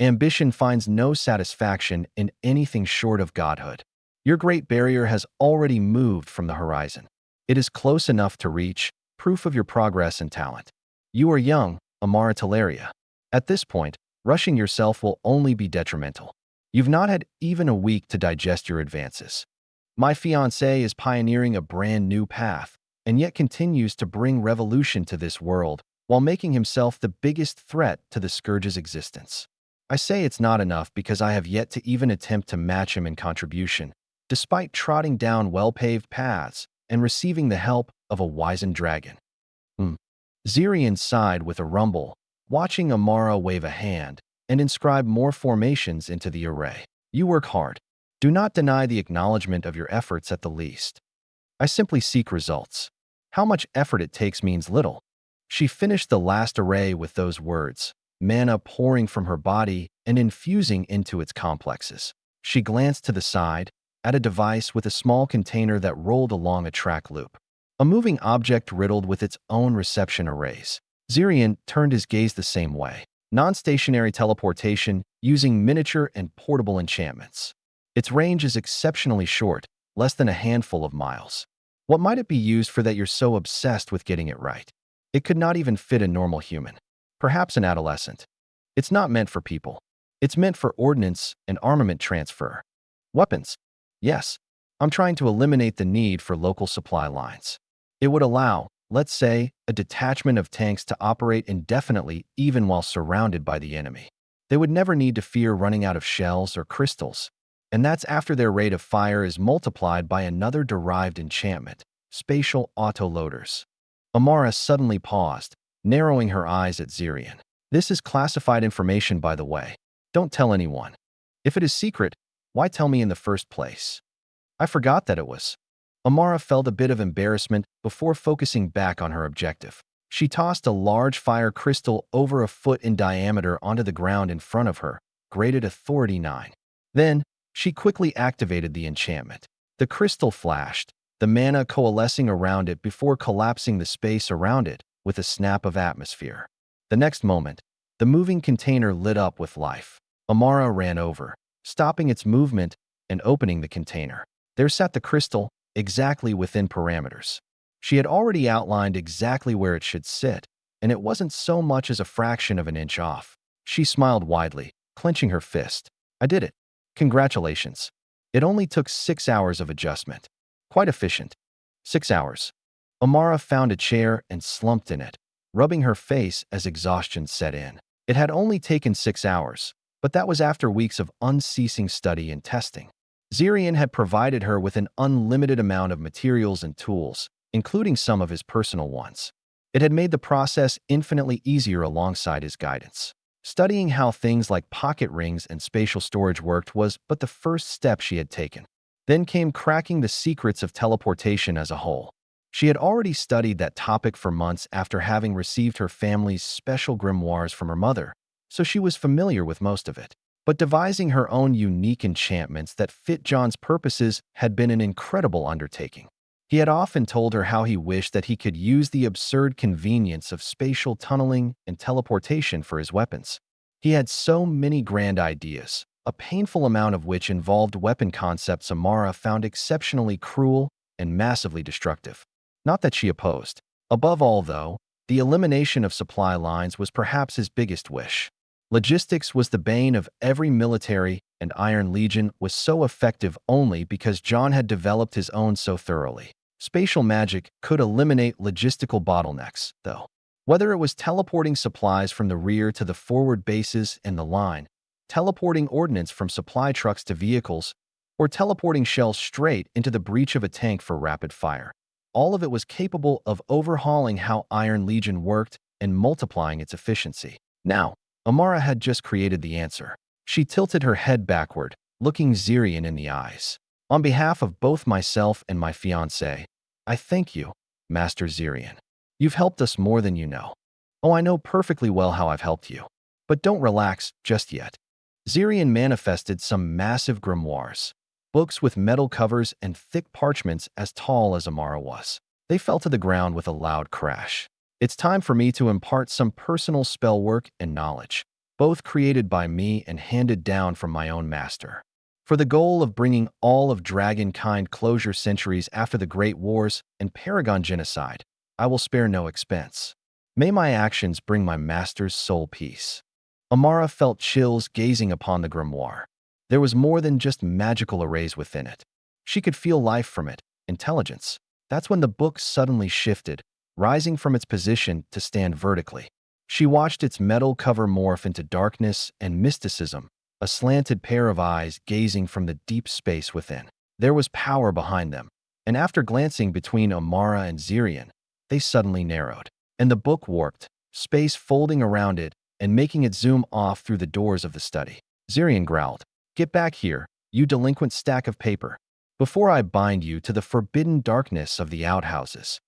Ambition finds no satisfaction in anything short of godhood. Your great barrier has already moved from the horizon. It is close enough to reach, proof of your progress and talent. You are young, Amara Teleria. At this point, rushing yourself will only be detrimental. You've not had even a week to digest your advances. My fiancé is pioneering a brand new path, and yet continues to bring revolution to this world while making himself the biggest threat to the Scourge's existence. I say it's not enough because I have yet to even attempt to match him in contribution, despite trotting down well-paved paths and receiving the help of a wizened dragon. Zirian sighed with a rumble, watching Amara wave a hand and inscribe more formations into the array. You work hard. Do not deny the acknowledgement of your efforts at the least. I simply seek results. How much effort it takes means little. She finished the last array with those words, mana pouring from her body and infusing into its complexes. She glanced to the side, at a device with a small container that rolled along a track loop. A moving object riddled with its own reception arrays. Zirian turned his gaze the same way. Non-stationary teleportation using miniature and portable enchantments. Its range is exceptionally short, less than a handful of miles. What might it be used for that you're so obsessed with getting it right? It could not even fit a normal human. Perhaps an adolescent. It's not meant for people. It's meant for ordnance and armament transfer. Weapons. Yes, I'm trying to eliminate the need for local supply lines. It would allow, let's say, a detachment of tanks to operate indefinitely even while surrounded by the enemy. They would never need to fear running out of shells or crystals. And that's after their rate of fire is multiplied by another derived enchantment, spatial autoloaders. Amara suddenly paused, narrowing her eyes at Zirian. This is classified information, by the way. Don't tell anyone. If it is secret, why tell me in the first place? I forgot that it was. Amara felt a bit of embarrassment before focusing back on her objective. She tossed a large fire crystal over a foot in diameter onto the ground in front of her, graded Authority 9. Then, she quickly activated the enchantment. The crystal flashed, the mana coalescing around it before collapsing the space around it with a snap of atmosphere. The next moment, the moving container lit up with life. Amara ran over, stopping its movement and opening the container. There sat the crystal, exactly within parameters. She had already outlined exactly where it should sit, and it wasn't so much as a fraction of an inch off. She smiled widely, clenching her fist. I did it. Congratulations. It only took 6 hours of adjustment. Quite efficient. 6 hours. Amara found a chair and slumped in it, rubbing her face as exhaustion set in. It had only taken 6 hours, but that was after weeks of unceasing study and testing. Zirian had provided her with an unlimited amount of materials and tools, including some of his personal ones. It had made the process infinitely easier alongside his guidance. Studying how things like pocket rings and spatial storage worked was but the first step she had taken. Then came cracking the secrets of teleportation as a whole. She had already studied that topic for months after having received her family's special grimoires from her mother, so she was familiar with most of it. But devising her own unique enchantments that fit John's purposes had been an incredible undertaking. He had often told her how he wished that he could use the absurd convenience of spatial tunneling and teleportation for his weapons. He had so many grand ideas, a painful amount of which involved weapon concepts Amara found exceptionally cruel and massively destructive. Not that she opposed. Above all, though, the elimination of supply lines was perhaps his biggest wish. Logistics was the bane of every military, and Iron Legion was so effective only because John had developed his own so thoroughly. Spatial magic could eliminate logistical bottlenecks, though. Whether it was teleporting supplies from the rear to the forward bases and the line, teleporting ordnance from supply trucks to vehicles, or teleporting shells straight into the breech of a tank for rapid fire. All of it was capable of overhauling how Iron Legion worked and multiplying its efficiency. Now, Amara had just created the answer. She tilted her head backward, looking Zirian in the eyes. On behalf of both myself and my fiancé, I thank you, Master Zirian. You've helped us more than you know. Oh, I know perfectly well how I've helped you. But don't relax just yet. Zirian manifested some massive grimoires, books with metal covers and thick parchments as tall as Amara was. They fell to the ground with a loud crash. It's time for me to impart some personal spell work and knowledge, both created by me and handed down from my own master. For the goal of bringing all of dragonkind closure centuries after the Great Wars and Paragon genocide, I will spare no expense. May my actions bring my master's soul peace. Amara felt chills gazing upon the grimoire. There was more than just magical arrays within it. She could feel life from it, intelligence. That's when the book suddenly shifted, rising from its position to stand vertically. She watched its metal cover morph into darkness and mysticism, a slanted pair of eyes gazing from the deep space within. There was power behind them, and after glancing between Amara and Zirian, they suddenly narrowed. And the book warped, space folding around it and making it zoom off through the doors of the study. Zirian growled, "Get back here, you delinquent stack of paper, before I bind you to the forbidden darkness of the outhouses."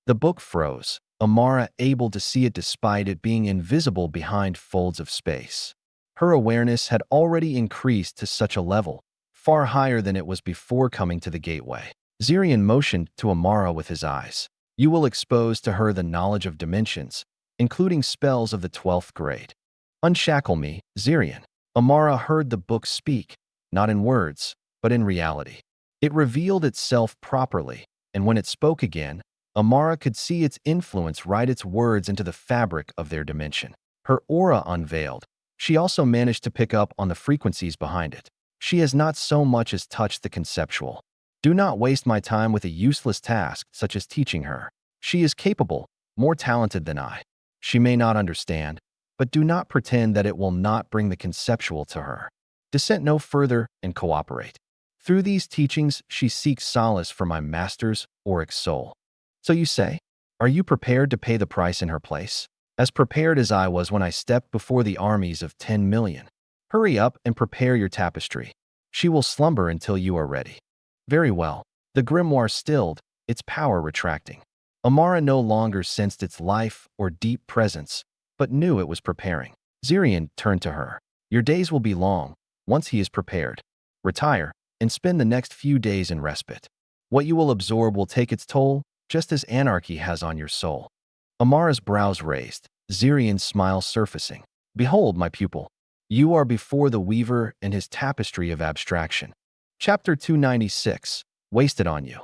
The book froze, Amara able to see it despite it being invisible behind folds of space. Her awareness had already increased to such a level, far higher than it was before coming to the gateway. Zirian motioned to Amara with his eyes. "You will expose to her the knowledge of dimensions, including spells of the 12th grade. Unshackle me, Zirian." Amara heard the book speak, not in words, but in reality. It revealed itself properly, and when it spoke again, Amara could see its influence write its words into the fabric of their dimension. Her aura unveiled. She also managed to pick up on the frequencies behind it. She has not so much as touched the conceptual. Do not waste my time with a useless task such as teaching her. She is capable, more talented than I. She may not understand, but do not pretend that it will not bring the conceptual to her. Dissent no further and cooperate. Through these teachings, she seeks solace for my master's auric soul. So you say, are you prepared to pay the price in her place? As prepared as I was when I stepped before the armies of 10 million. Hurry up and prepare your tapestry. She will slumber until you are ready. Very well. The grimoire stilled, its power retracting. Amara no longer sensed its life or deep presence, but knew it was preparing. Zirian turned to her. Your days will be long, once he is prepared. Retire, and spend the next few days in respite. What you will absorb will take its toll, just as anarchy has on your soul. Amara's brows raised, Zirian's smile surfacing. Behold, my pupil. You are before the weaver and his tapestry of abstraction. Chapter 296, Wasted on You.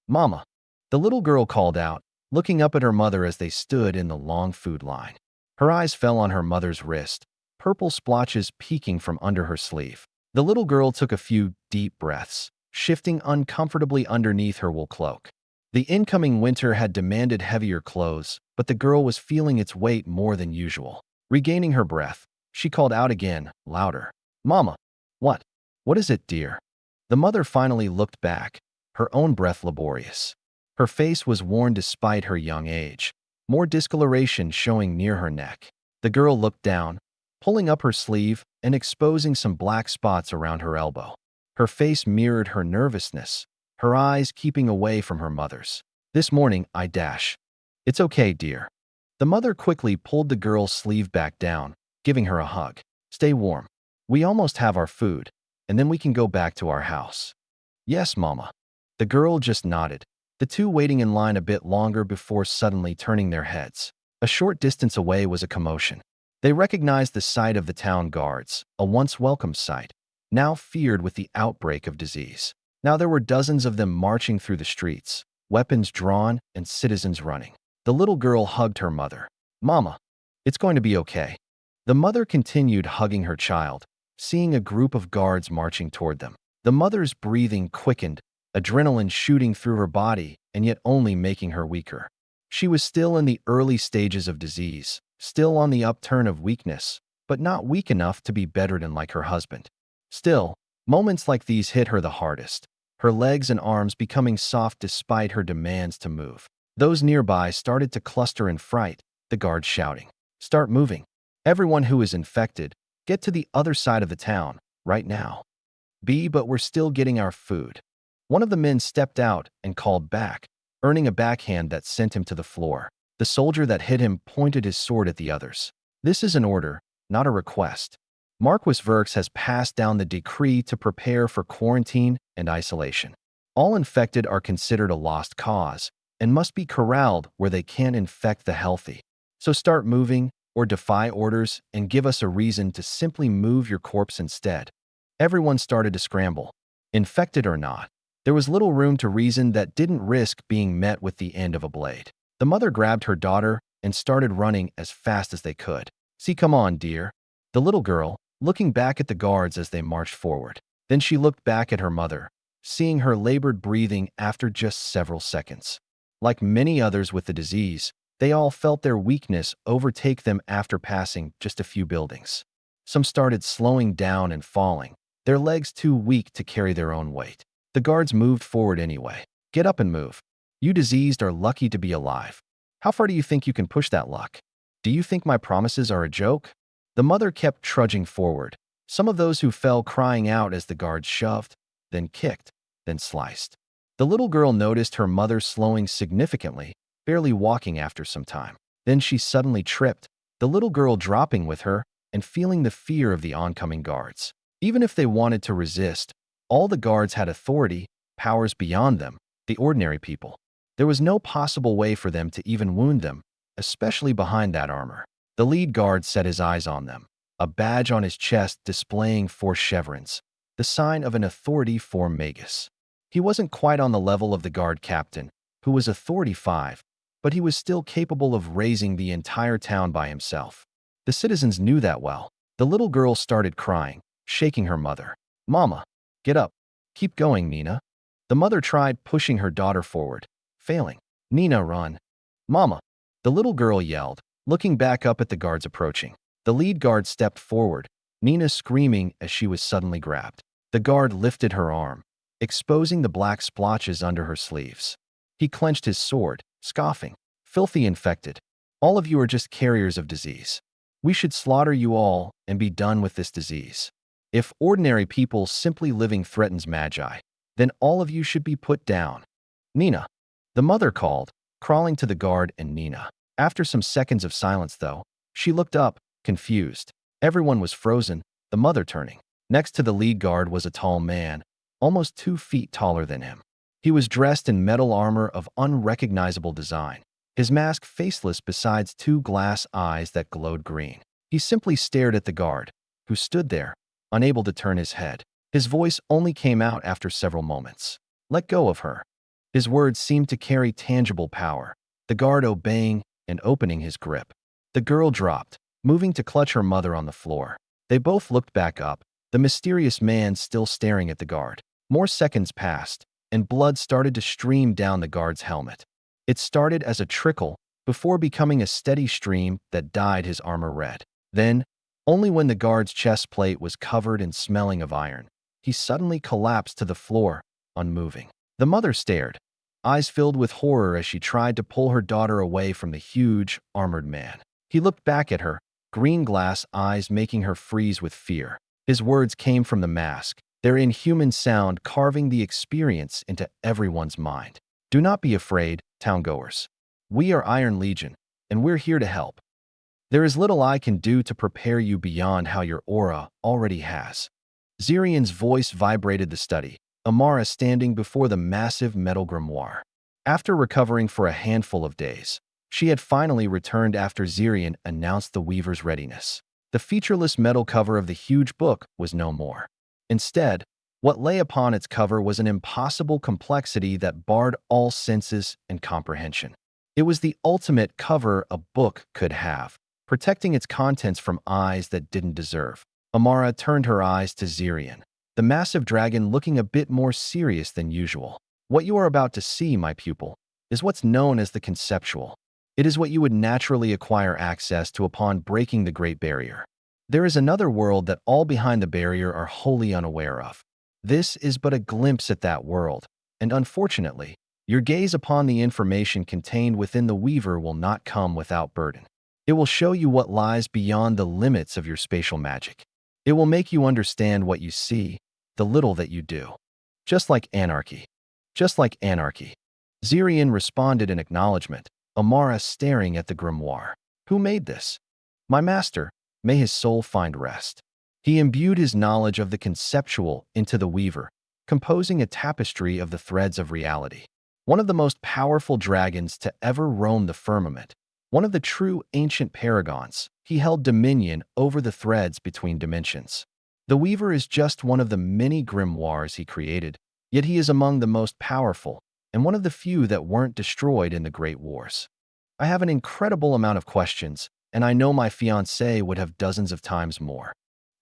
Mama. The little girl called out, looking up at her mother as they stood in the long food line. Her eyes fell on her mother's wrist, purple splotches peeking from under her sleeve. The little girl took a few deep breaths, shifting uncomfortably underneath her wool cloak. The incoming winter had demanded heavier clothes, but the girl was feeling its weight more than usual. Regaining her breath, she called out again, louder. Mama. What? What is it, dear? The mother finally looked back, her own breath laborious. Her face was worn despite her young age, more discoloration showing near her neck. The girl looked down, pulling up her sleeve and exposing some black spots around her elbow. Her face mirrored her nervousness, her eyes keeping away from her mother's. This morning, I dash. It's okay, dear. The mother quickly pulled the girl's sleeve back down, giving her a hug. Stay warm. We almost have our food, and then we can go back to our house. Yes, Mama. The girl just nodded, the two waiting in line a bit longer before suddenly turning their heads. A short distance away was a commotion. They recognized the sight of the town guards, a once welcome sight, now feared with the outbreak of disease. Now there were dozens of them marching through the streets, weapons drawn and citizens running. The little girl hugged her mother. Mama, it's going to be okay. The mother continued hugging her child, seeing a group of guards marching toward them. The mother's breathing quickened, adrenaline shooting through her body and yet only making her weaker. She was still in the early stages of disease, still on the upturn of weakness, but not weak enough to be bedridden like her husband. Still, Moments like these hit her the hardest, her legs and arms becoming soft despite her demands to move. Those nearby started to cluster in fright, the guards shouting, "Start moving. Everyone who is infected, get to the other side of the town, right now." But we're still getting our food." One of the men stepped out and called back, earning a backhand that sent him to the floor. The soldier that hit him pointed his sword at the others. "This is an order, not a request. Marquis Verks has passed down the decree to prepare for quarantine and isolation. All infected are considered a lost cause and must be corralled where they can't infect the healthy. So start moving or defy orders and give us a reason to simply move your corpse instead." Everyone started to scramble. Infected or not, there was little room to reason that didn't risk being met with the end of a blade. The mother grabbed her daughter and started running as fast as they could. "See, come on, dear." The little girl, looking back at the guards as they marched forward. Then she looked back at her mother, seeing her labored breathing after just several seconds. Like many others with the disease, they all felt their weakness overtake them after passing just a few buildings. Some started slowing down and falling, their legs too weak to carry their own weight. The guards moved forward anyway. "Get up and move. You diseased are lucky to be alive. How far do you think you can push that luck? Do you think my promises are a joke?" The mother kept trudging forward, some of those who fell crying out as the guards shoved, then kicked, then sliced. The little girl noticed her mother slowing significantly, barely walking after some time. Then she suddenly tripped, the little girl dropping with her and feeling the fear of the oncoming guards. Even if they wanted to resist, all the guards had authority, powers beyond them, the ordinary people. There was no possible way for them to even wound them, especially behind that armor. The lead guard set his eyes on them, a badge on his chest displaying 4 chevrons, the sign of an authority for Magus. He wasn't quite on the level of the guard captain, who was authority 5, but he was still capable of raising the entire town by himself. The citizens knew that well. The little girl started crying, shaking her mother. "Mama, get up. Keep going, Nina." The mother tried pushing her daughter forward, failing. "Nina, run." "Mama," the little girl yelled, looking back up at the guards approaching. The lead guard stepped forward, Nina screaming as she was suddenly grabbed. The guard lifted her arm, exposing the black splotches under her sleeves. He clenched his sword, scoffing. "Filthy infected. All of you are just carriers of disease. We should slaughter you all and be done with this disease. If ordinary people simply living threatens magi, then all of you should be put down." "Nina," the mother called, crawling to the guard and Nina. After some seconds of silence, though, she looked up, confused. Everyone was frozen, the mother turning. Next to the lead guard was a tall man, almost 2 feet taller than him. He was dressed in metal armor of unrecognizable design, his mask faceless besides 2 glass eyes that glowed green. He simply stared at the guard, who stood there, unable to turn his head. His voice only came out after several moments. "Let go of her." His words seemed to carry tangible power, the guard obeying and opening his grip. The girl dropped, moving to clutch her mother on the floor. They both looked back up, the mysterious man still staring at the guard. More seconds passed, and blood started to stream down the guard's helmet. It started as a trickle, before becoming a steady stream that dyed his armor red. Then, only when the guard's chest plate was covered and smelling of iron, he suddenly collapsed to the floor, unmoving. The mother stared, eyes filled with horror as she tried to pull her daughter away from the huge, armored man. He looked back at her, green glass eyes making her freeze with fear. His words came from the mask, their inhuman sound carving the experience into everyone's mind. "Do not be afraid, towngoers. We are Iron Legion, and we're here to help. There is little I can do to prepare you beyond how your aura already has." Zirian's voice vibrated the study, Amara standing before the massive metal grimoire. After recovering for a handful of days, she had finally returned after Zirian announced the Weaver's readiness. The featureless metal cover of the huge book was no more. Instead, what lay upon its cover was an impossible complexity that barred all senses and comprehension. It was the ultimate cover a book could have, protecting its contents from eyes that didn't deserve. Amara turned her eyes to Zirian, the massive dragon looking a bit more serious than usual. "What you are about to see, my pupil, is what's known as the conceptual. It is what you would naturally acquire access to upon breaking the Great Barrier. There is another world that all behind the barrier are wholly unaware of. This is but a glimpse at that world, and unfortunately, your gaze upon the information contained within the Weaver will not come without burden. It will show you what lies beyond the limits of your spatial magic. It will make you understand what you see, the little that you do. Just like anarchy. Just like anarchy. Zirian responded in acknowledgement, Amara staring at the grimoire. Who made this? My master, may his soul find rest. He imbued his knowledge of the conceptual into the Weaver, composing a tapestry of the threads of reality. One of the most powerful dragons to ever roam the firmament, one of the true ancient paragons, he held dominion over the threads between dimensions. The Weaver is just one of the many grimoires he created, yet he is among the most powerful, and one of the few that weren't destroyed in the Great Wars. I have an incredible amount of questions, and I know my fiancé would have dozens of times more.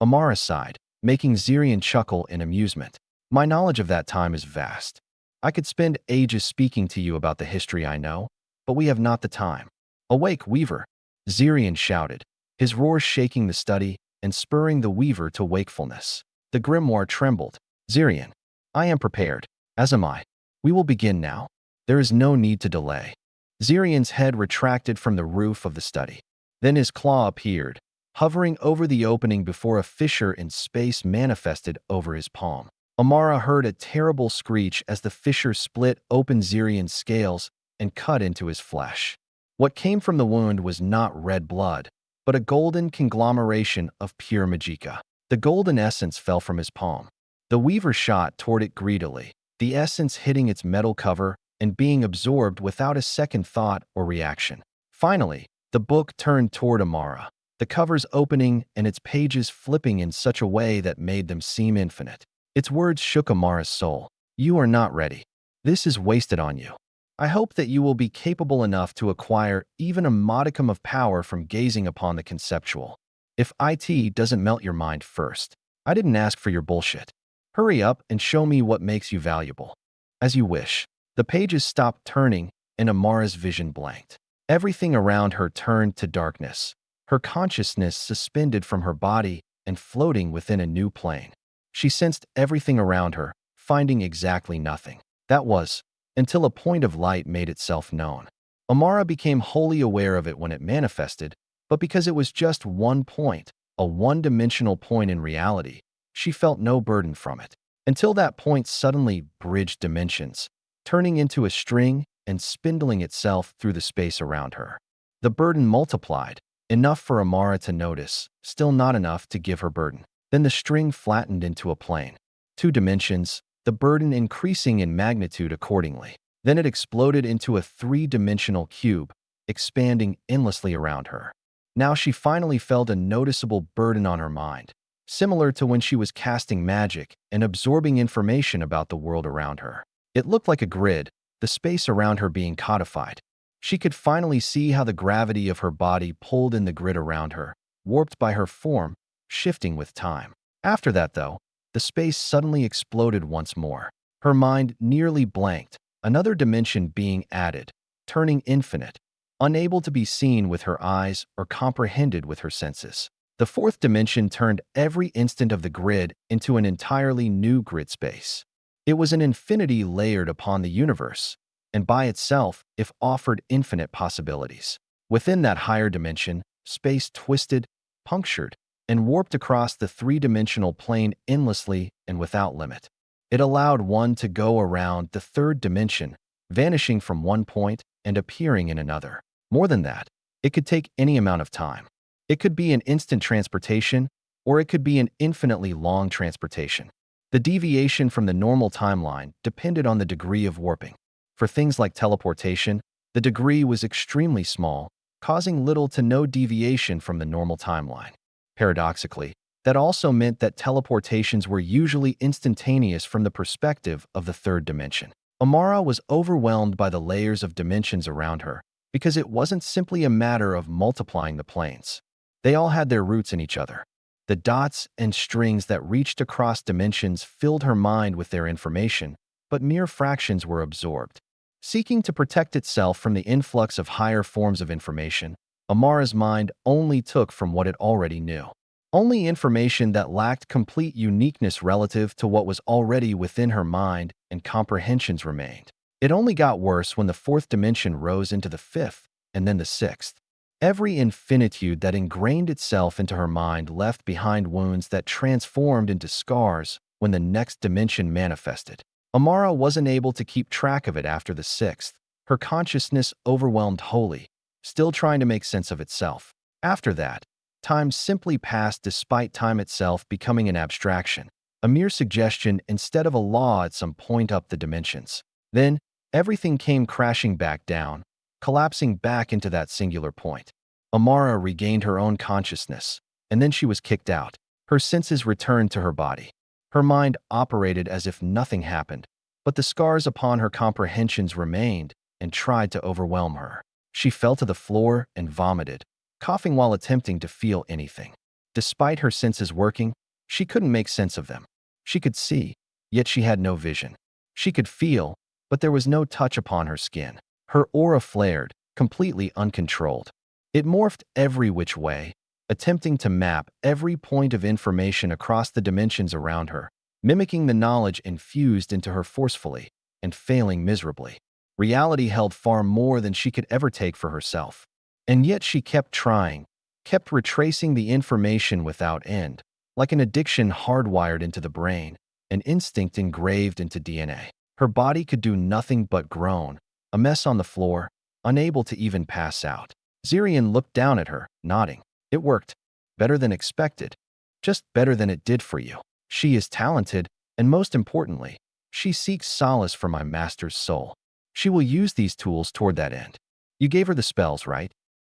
Amara sighed, making Zirian chuckle in amusement. My knowledge of that time is vast. I could spend ages speaking to you about the history I know, but we have not the time. Awake, Weaver! Zirian shouted, his roars shaking the study and spurring the Weaver to wakefulness. The grimoire trembled. Zirian, I am prepared, as am I. We will begin now. There is no need to delay. Zirian's head retracted from the roof of the study. Then his claw appeared, hovering over the opening before a fissure in space manifested over his palm. Amara heard a terrible screech as the fissure split open Zirian's scales and cut into his flesh. What came from the wound was not red blood, but a golden conglomeration of pure magicka. The golden essence fell from his palm. The Weaver shot toward it greedily, the essence hitting its metal cover and being absorbed without a second thought or reaction. Finally, the book turned toward Amara, the covers opening and its pages flipping in such a way that made them seem infinite. Its words shook Amara's soul. You are not ready. This is wasted on you. I hope that you will be capable enough to acquire even a modicum of power from gazing upon the conceptual. If it doesn't melt your mind first, I didn't ask for your bullshit. Hurry up and show me what makes you valuable. As you wish. The pages stopped turning and Amara's vision blanked. Everything around her turned to darkness, her consciousness suspended from her body and floating within a new plane. She sensed everything around her, finding exactly nothing. That was, until a point of light made itself known. Amara became wholly aware of it when it manifested, but because it was just one point, a one-dimensional point in reality, she felt no burden from it. Until that point suddenly bridged dimensions, turning into a string and spindling itself through the space around her. The burden multiplied, enough for Amara to notice, still not enough to give her burden. Then the string flattened into a plane. 2 dimensions, the burden increasing in magnitude accordingly. Then it exploded into a 3-dimensional cube, expanding endlessly around her. Now she finally felt a noticeable burden on her mind, similar to when she was casting magic and absorbing information about the world around her. It looked like a grid, the space around her being codified. She could finally see how the gravity of her body pulled in the grid around her, warped by her form, shifting with time. After that, though, the space suddenly exploded once more. Her mind nearly blanked, another dimension being added, turning infinite, unable to be seen with her eyes or comprehended with her senses. The 4th dimension turned every instant of the grid into an entirely new grid space. It was an infinity layered upon the universe, and by itself, if offered infinite possibilities. Within that higher dimension, space twisted, punctured, and warped across the 3-dimensional plane endlessly and without limit. It allowed one to go around the 3rd dimension, vanishing from one point and appearing in another. More than that, it could take any amount of time. It could be an instant transportation, or it could be an infinitely long transportation. The deviation from the normal timeline depended on the degree of warping. For things like teleportation, the degree was extremely small, causing little to no deviation from the normal timeline. Paradoxically, that also meant that teleportations were usually instantaneous from the perspective of the 3rd dimension. Amara was overwhelmed by the layers of dimensions around her because it wasn't simply a matter of multiplying the planes. They all had their roots in each other. The dots and strings that reached across dimensions filled her mind with their information, but mere fractions were absorbed. Seeking to protect itself from the influx of higher forms of information, Amara's mind only took from what it already knew. Only information that lacked complete uniqueness relative to what was already within her mind and comprehensions remained. It only got worse when the fourth dimension rose into the fifth, and then the sixth. Every infinitude that ingrained itself into her mind left behind wounds that transformed into scars when the next dimension manifested. Amara wasn't able to keep track of it after the sixth, her consciousness overwhelmed wholly, still trying to make sense of itself. After that, time simply passed despite time itself becoming an abstraction, a mere suggestion instead of a law at some point up the dimensions. Then, everything came crashing back down, collapsing back into that singular point. Amara regained her own consciousness, and then she was kicked out. Her senses returned to her body. Her mind operated as if nothing happened, but the scars upon her comprehensions remained and tried to overwhelm her. She fell to the floor and vomited, coughing while attempting to feel anything. Despite her senses working, she couldn't make sense of them. She could see, yet she had no vision. She could feel, but there was no touch upon her skin. Her aura flared, completely uncontrolled. It morphed every which way, attempting to map every point of information across the dimensions around her, mimicking the knowledge infused into her forcefully, and failing miserably. Reality held far more than she could ever take for herself. And yet she kept trying, kept retracing the information without end, like an addiction hardwired into the brain, an instinct engraved into DNA. Her body could do nothing but groan, a mess on the floor, unable to even pass out. Zirian looked down at her, nodding. It worked. Better than expected. Just better than it did for you. She is talented, and most importantly, she seeks solace for my master's soul. She will use these tools toward that end. You gave her the spells, right?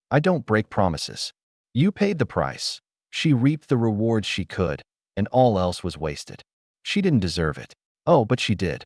I don't break promises. You paid the price. She reaped the rewards she could, and all else was wasted. She didn't deserve it. Oh, but she did.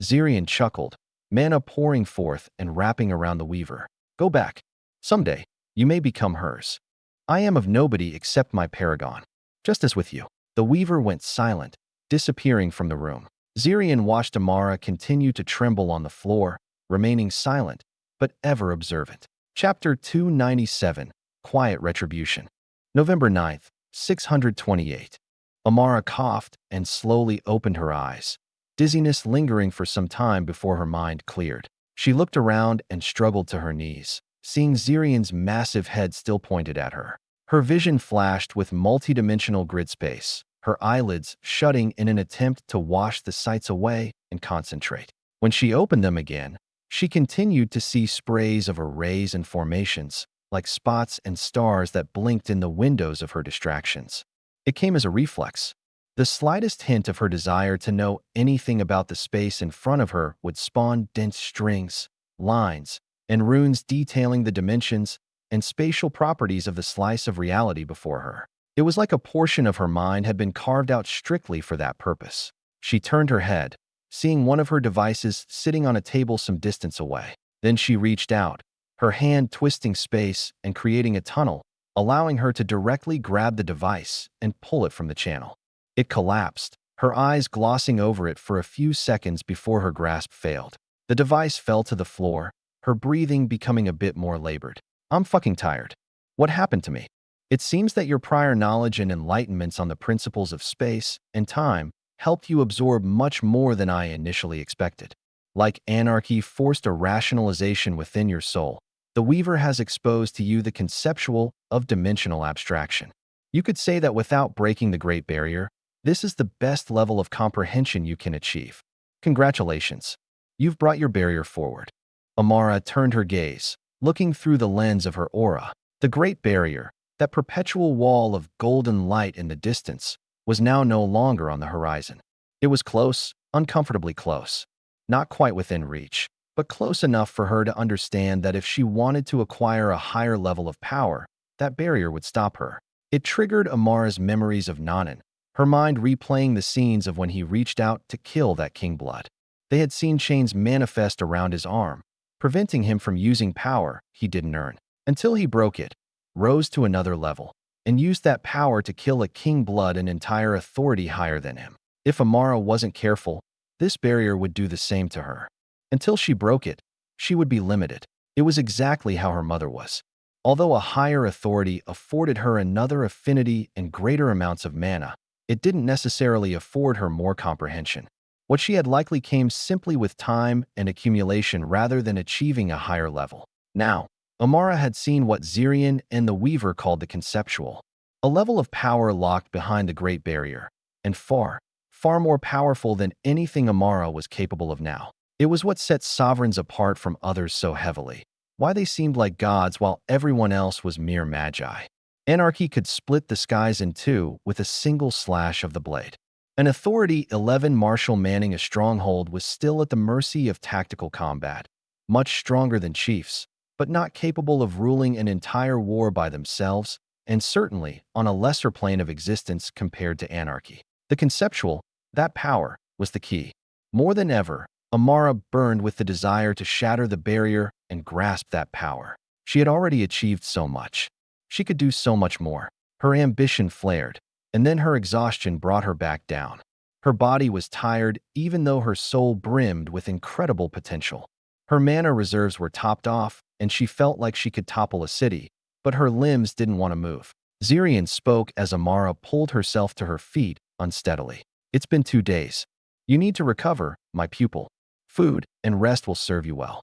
Zirian chuckled, mana pouring forth and wrapping around the weaver. Go back. Someday, you may become hers. I am of nobody except my paragon. Just as with you. The weaver went silent, disappearing from the room. Zirian watched Amara continue to tremble on the floor, remaining silent, but ever observant. Chapter 297, Quiet Retribution. November 9th, 628. Amara coughed and slowly opened her eyes, dizziness lingering for some time before her mind cleared. She looked around and struggled to her knees, seeing Zirian's massive head still pointed at her. Her vision flashed with multidimensional grid space, her eyelids shutting in an attempt to wash the sights away and concentrate. When she opened them again, she continued to see sprays of arrays and formations, like spots and stars that blinked in the windows of her distractions. It came as a reflex. The slightest hint of her desire to know anything about the space in front of her would spawn dense strings, lines, and runes detailing the dimensions and spatial properties of the slice of reality before her. It was like a portion of her mind had been carved out strictly for that purpose. She turned her head, seeing one of her devices sitting on a table some distance away. Then she reached out, her hand twisting space and creating a tunnel, allowing her to directly grab the device and pull it from the channel. It collapsed, her eyes glossing over it for a few seconds before her grasp failed. The device fell to the floor, her breathing becoming a bit more labored. I'm fucking tired. What happened to me? It seems that your prior knowledge and enlightenments on the principles of space and time helped you absorb much more than I initially expected. Like anarchy forced a rationalization within your soul, the Weaver has exposed to you the conceptual of dimensional abstraction. You could say that without breaking the Great Barrier, this is the best level of comprehension you can achieve. Congratulations. You've brought your barrier forward. Amara turned her gaze, looking through the lens of her aura. The Great Barrier, that perpetual wall of golden light in the distance, was now no longer on the horizon. It was close, uncomfortably close. Not quite within reach, but close enough for her to understand that if she wanted to acquire a higher level of power, that barrier would stop her. It triggered Amara's memories of Nanan, her mind replaying the scenes of when he reached out to kill that King Blood. They had seen chains manifest around his arm, preventing him from using power he didn't earn, until he broke it, rose to another level, and used that power to kill a King Blood and entire authority higher than him. If Amara wasn't careful, this barrier would do the same to her. Until she broke it, she would be limited. It was exactly how her mother was. Although a higher authority afforded her another affinity and greater amounts of mana, it didn't necessarily afford her more comprehension. What she had likely came simply with time and accumulation rather than achieving a higher level. Now, Amara had seen what Zirian and the Weaver called the conceptual, a level of power locked behind the Great Barrier, and far, far more powerful than anything Amara was capable of now. It was what set sovereigns apart from others so heavily, why they seemed like gods while everyone else was mere magi. Anarchy could split the skies in two with a single slash of the blade. An Authority 11 marshal manning a stronghold was still at the mercy of tactical combat, much stronger than chiefs, but not capable of ruling an entire war by themselves, and certainly on a lesser plane of existence compared to anarchy. The conceptual, that power, was the key. More than ever, Amara burned with the desire to shatter the barrier and grasp that power. She had already achieved so much. She could do so much more. Her ambition flared, and then her exhaustion brought her back down. Her body was tired even though her soul brimmed with incredible potential. Her mana reserves were topped off, and she felt like she could topple a city, but her limbs didn't want to move. Zirian spoke as Amara pulled herself to her feet unsteadily. It's been 2 days. You need to recover, my pupil. Food and rest will serve you well.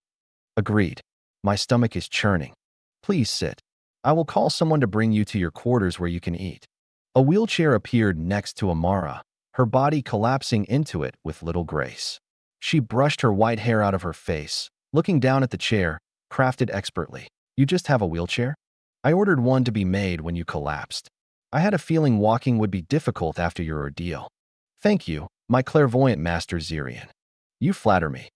Agreed. My stomach is churning. Please sit. I will call someone to bring you to your quarters where you can eat. A wheelchair appeared next to Amara, her body collapsing into it with little grace. She brushed her white hair out of her face, looking down at the chair, crafted expertly. You just have a wheelchair? I ordered one to be made when you collapsed. I had a feeling walking would be difficult after your ordeal. Thank you, my clairvoyant master Zirian. You flatter me.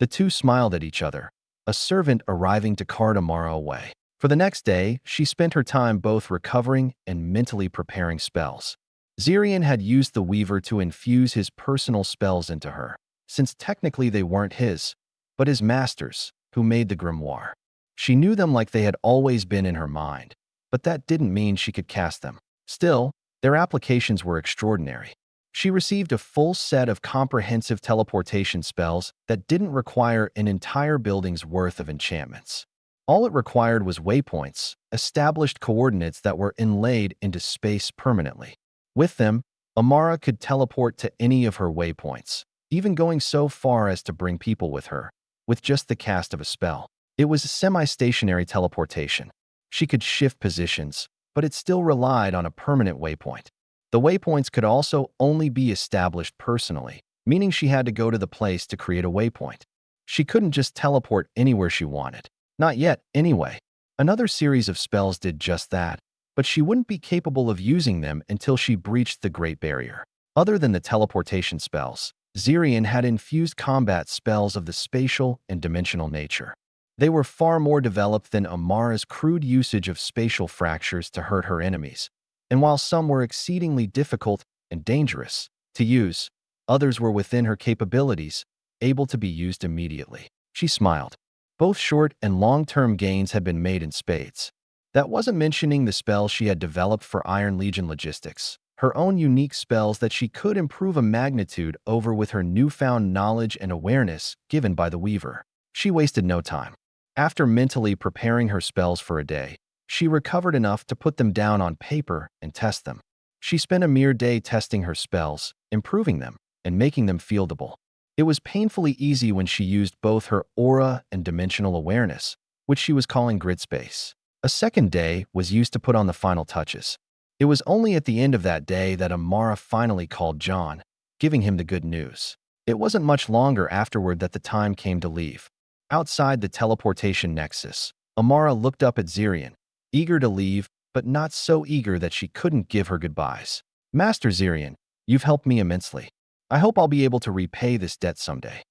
The two smiled at each other, a servant arriving to cart Amara away. For the next day, she spent her time both recovering and mentally preparing spells. Zirian had used the Weaver to infuse his personal spells into her, since technically they weren't his, but his master's, who made the grimoire. She knew them like they had always been in her mind, but that didn't mean she could cast them. Still, their applications were extraordinary. She received a full set of comprehensive teleportation spells that didn't require an entire building's worth of enchantments. All it required was waypoints, established coordinates that were inlaid into space permanently. With them, Amara could teleport to any of her waypoints, even going so far as to bring people with her, with just the cast of a spell. It was a semi-stationary teleportation. She could shift positions, but it still relied on a permanent waypoint. The waypoints could also only be established personally, meaning she had to go to the place to create a waypoint. She couldn't just teleport anywhere she wanted. Not yet, anyway. Another series of spells did just that, but she wouldn't be capable of using them until she breached the Great Barrier. Other than the teleportation spells, Zirian had infused combat spells of the spatial and dimensional nature. They were far more developed than Amara's crude usage of spatial fractures to hurt her enemies, and while some were exceedingly difficult and dangerous to use, others were within her capabilities, able to be used immediately. She smiled. Both short and long-term gains had been made in spades. That wasn't mentioning the spells she had developed for Iron Legion logistics, her own unique spells that she could improve a magnitude over with her newfound knowledge and awareness given by the Weaver. She wasted no time. After mentally preparing her spells for a day, she recovered enough to put them down on paper and test them. She spent a mere day testing her spells, improving them, and making them fieldable. It was painfully easy when she used both her aura and dimensional awareness, which she was calling grid space. A second day was used to put on the final touches. It was only at the end of that day that Amara finally called John, giving him the good news. It wasn't much longer afterward that the time came to leave. Outside the teleportation nexus, Amara looked up at Zirian, eager to leave, but not so eager that she couldn't give her goodbyes. Master Zirian, you've helped me immensely. I hope I'll be able to repay this debt someday.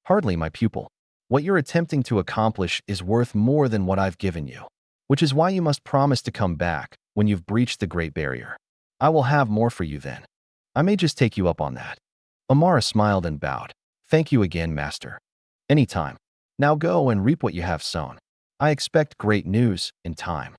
Hardly, my pupil. What you're attempting to accomplish is worth more than what I've given you, which is why you must promise to come back when you've breached the Great Barrier. I will have more for you then. I may just take you up on that. Amara smiled and bowed. Thank you again, Master. Anytime. Now go and reap what you have sown. I expect great news in time.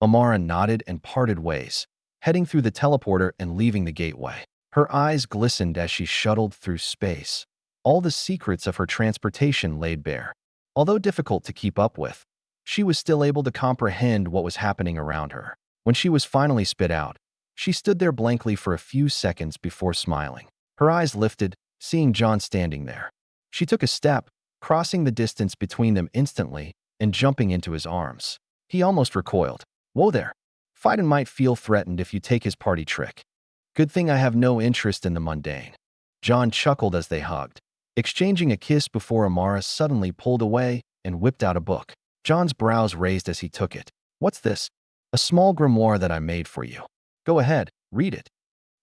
Amara nodded and parted ways, heading through the teleporter and leaving the gateway. Her eyes glistened as she shuttled through space, all the secrets of her transportation laid bare. Although difficult to keep up with, She was still able to comprehend what was happening around her. When she was finally spit out, she stood there blankly for a few seconds before smiling. Her eyes lifted, seeing John standing there. She took a step, crossing the distance between them instantly and jumping into his arms. He almost recoiled. Whoa there. Fightin might feel threatened if you take his party trick. Good thing I have no interest in the mundane. John chuckled as they hugged, exchanging a kiss before Amara suddenly pulled away and whipped out a book. John's brows raised as he took it. What's this? A small grimoire that I made for you. Go ahead, read it.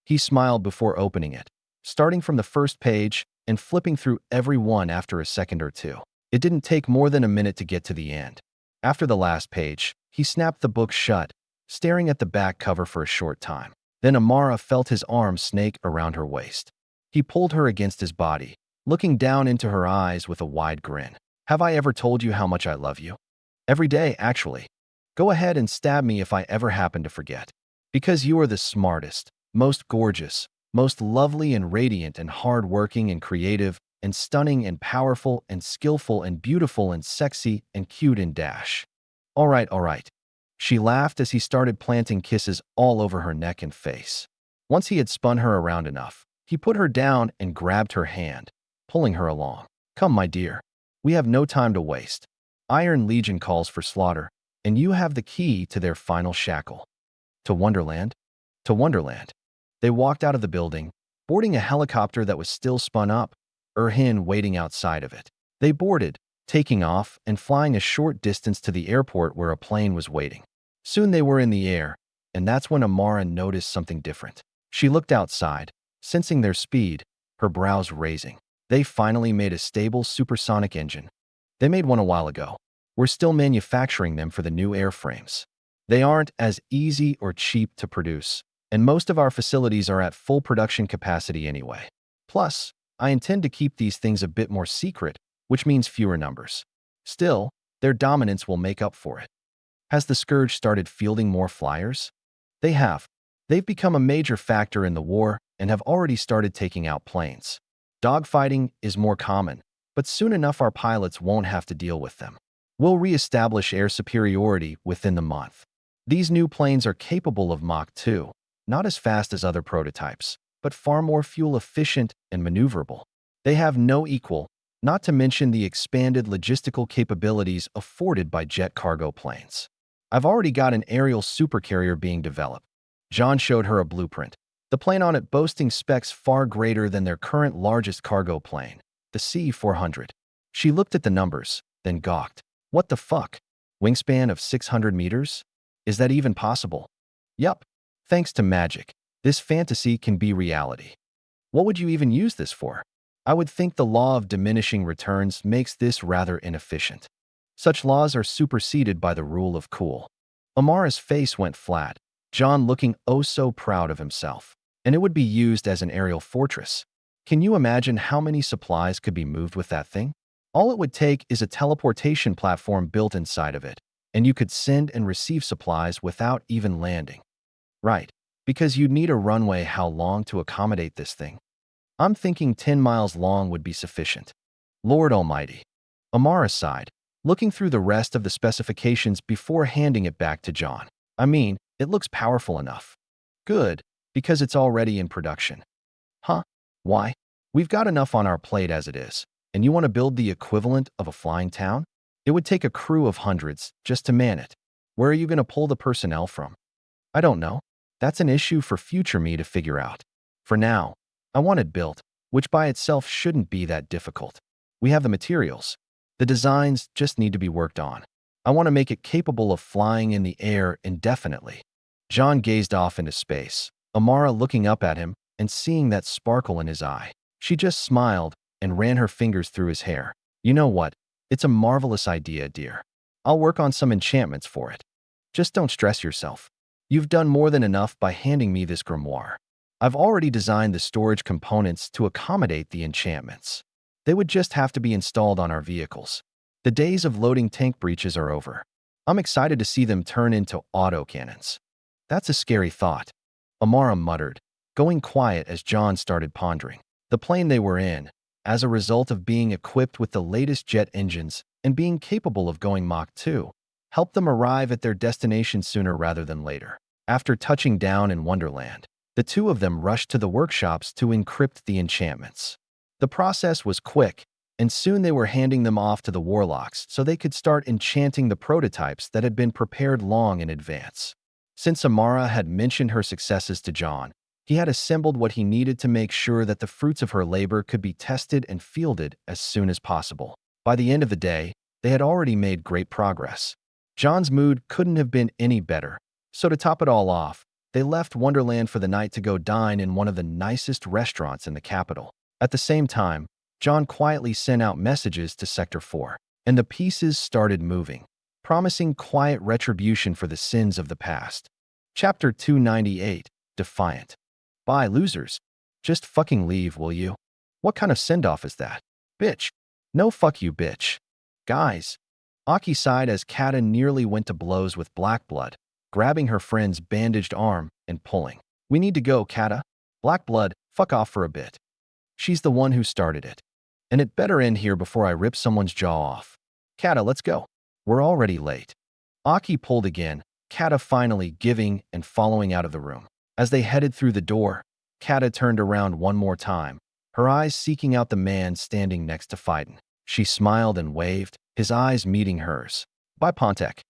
He smiled before opening it, starting from the first page and flipping through every one after a second or two. It didn't take more than a minute to get to the end. After the last page, he snapped the book shut, staring at the back cover for a short time. Then Amara felt his arm snake around her waist. He pulled her against his body, looking down into her eyes with a wide grin. Have I ever told you how much I love you? Every day, actually. Go ahead and stab me if I ever happen to forget. Because you are the smartest, most gorgeous, most lovely and radiant and hard-working and creative and stunning and powerful and skillful and beautiful and sexy and cute and dash. All right, all right. She laughed as he started planting kisses all over her neck and face. Once he had spun her around enough, he put her down and grabbed her hand, pulling her along. Come, my dear. We have no time to waste. Iron Legion calls for slaughter, and you have the key to their final shackle. To Wonderland? To Wonderland. They walked out of the building, boarding a helicopter that was still spun up, Erhin waiting outside of it. They boarded, taking off and flying a short distance to the airport where a plane was waiting. Soon they were in the air, and that's when Amara noticed something different. She looked outside, sensing their speed, her brows raising. They finally made a stable supersonic engine. They made one a while ago. We're still manufacturing them for the new airframes. They aren't as easy or cheap to produce, and most of our facilities are at full production capacity anyway. Plus, I intend to keep these things a bit more secret, which means fewer numbers. Still, their dominance will make up for it. Has the Scourge started fielding more flyers? They have. They've become a major factor in the war and have already started taking out planes. Dogfighting is more common, but soon enough our pilots won't have to deal with them. We'll re-establish air superiority within the month. These new planes are capable of Mach 2, not as fast as other prototypes, but far more fuel-efficient and maneuverable. They have no equal, not to mention the expanded logistical capabilities afforded by jet cargo planes. I've already got an aerial supercarrier being developed. John showed her a blueprint, the plane on it boasting specs far greater than their current largest cargo plane, the C-400. She looked at the numbers, then gawked. What the fuck? Wingspan of 600 meters? Is that even possible? Yup. Thanks to magic, this fantasy can be reality. What would you even use this for? I would think the law of diminishing returns makes this rather inefficient. Such laws are superseded by the rule of cool. Amara's face went flat, John looking oh so proud of himself. And it would be used as an aerial fortress. Can you imagine how many supplies could be moved with that thing? All it would take is a teleportation platform built inside of it, and you could send and receive supplies without even landing. Right, because you'd need a runway how long to accommodate this thing? I'm thinking 10 miles long would be sufficient. Lord Almighty. Amara sighed, looking through the rest of the specifications before handing it back to John. I mean, it looks powerful enough. Good, because it's already in production. Huh? Why? We've got enough on our plate as it is, and you want to build the equivalent of a flying town? It would take a crew of hundreds just to man it. Where are you going to pull the personnel from? I don't know. That's an issue for future me to figure out. For now, I want it built, which by itself shouldn't be that difficult. We have the materials. The designs just need to be worked on. I want to make it capable of flying in the air indefinitely. John gazed off into space, Amara looking up at him and seeing that sparkle in his eye. She just smiled and ran her fingers through his hair. You know what? It's a marvelous idea, dear. I'll work on some enchantments for it. Just don't stress yourself. You've done more than enough by handing me this grimoire. I've already designed the storage components to accommodate the enchantments. They would just have to be installed on our vehicles. The days of loading tank breaches are over. I'm excited to see them turn into autocannons. That's a scary thought. Amara muttered, going quiet as John started pondering. The plane they were in, as a result of being equipped with the latest jet engines and being capable of going Mach 2, help them arrive at their destination sooner rather than later. After touching down in Wonderland, the two of them rushed to the workshops to encrypt the enchantments. The process was quick, and soon they were handing them off to the warlocks so they could start enchanting the prototypes that had been prepared long in advance. Since Amara had mentioned her successes to John, he had assembled what he needed to make sure that the fruits of her labor could be tested and fielded as soon as possible. By the end of the day, they had already made great progress. John's mood couldn't have been any better, so to top it all off, they left Wonderland for the night to go dine in one of the nicest restaurants in the capital. At the same time, John quietly sent out messages to Sector 4, and the pieces started moving, promising quiet retribution for the sins of the past. Chapter 298, Defiant. Bye, losers. Just fucking leave, will you? What kind of send-off is that? Bitch. No fuck you, bitch. Guys. Aki sighed as Kata nearly went to blows with Blackblood, grabbing her friend's bandaged arm and pulling. We need to go, Kata. Blackblood, fuck off for a bit. She's the one who started it. And it better end here before I rip someone's jaw off. Kata, let's go. We're already late. Aki pulled again, Kata finally giving and following out of the room. As they headed through the door, Kata turned around one more time, her eyes seeking out the man standing next to Phaidon. She smiled and waved, his eyes meeting hers. Bye, Pontek.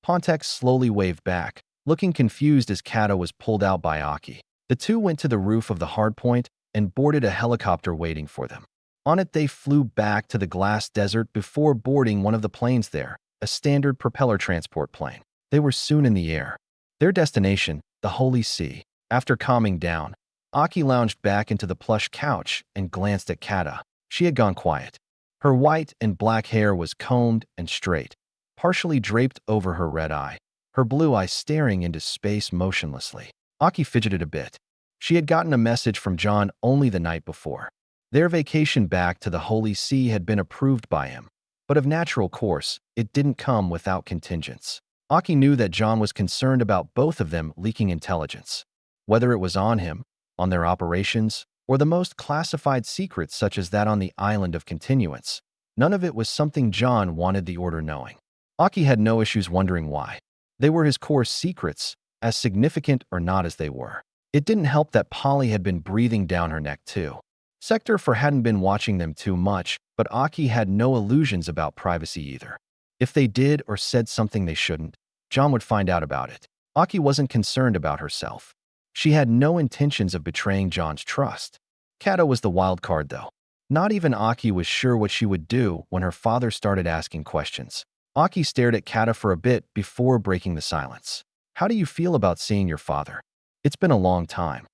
Pontek slowly waved back, looking confused as Kata was pulled out by Aki. The two went to the roof of the hardpoint and boarded a helicopter waiting for them. On it, they flew back to the glass desert before boarding one of the planes there, a standard propeller transport plane. They were soon in the air. Their destination, the Holy See. After calming down, Aki lounged back into the plush couch and glanced at Kata. She had gone quiet. Her white and black hair was combed and straight, partially draped over her red eye, her blue eye staring into space motionlessly. Aki fidgeted a bit. She had gotten a message from John only the night before. Their vacation back to the Holy See had been approved by him, but of natural course, it didn't come without contingents. Aki knew that John was concerned about both of them leaking intelligence. Whether it was on him, on their operations, or the most classified secrets such as that on the Island of Continuance, none of it was something John wanted the Order knowing. Aki had no issues wondering why. They were his core secrets, as significant or not as they were. It didn't help that Polly had been breathing down her neck too. Sector 4 hadn't been watching them too much, but Aki had no illusions about privacy either. If they did or said something they shouldn't, John would find out about it. Aki wasn't concerned about herself. She had no intentions of betraying John's trust. Kata was the wild card, though. Not even Aki was sure what she would do when her father started asking questions. Aki stared at Kata for a bit before breaking the silence. How do you feel about seeing your father? It's been a long time.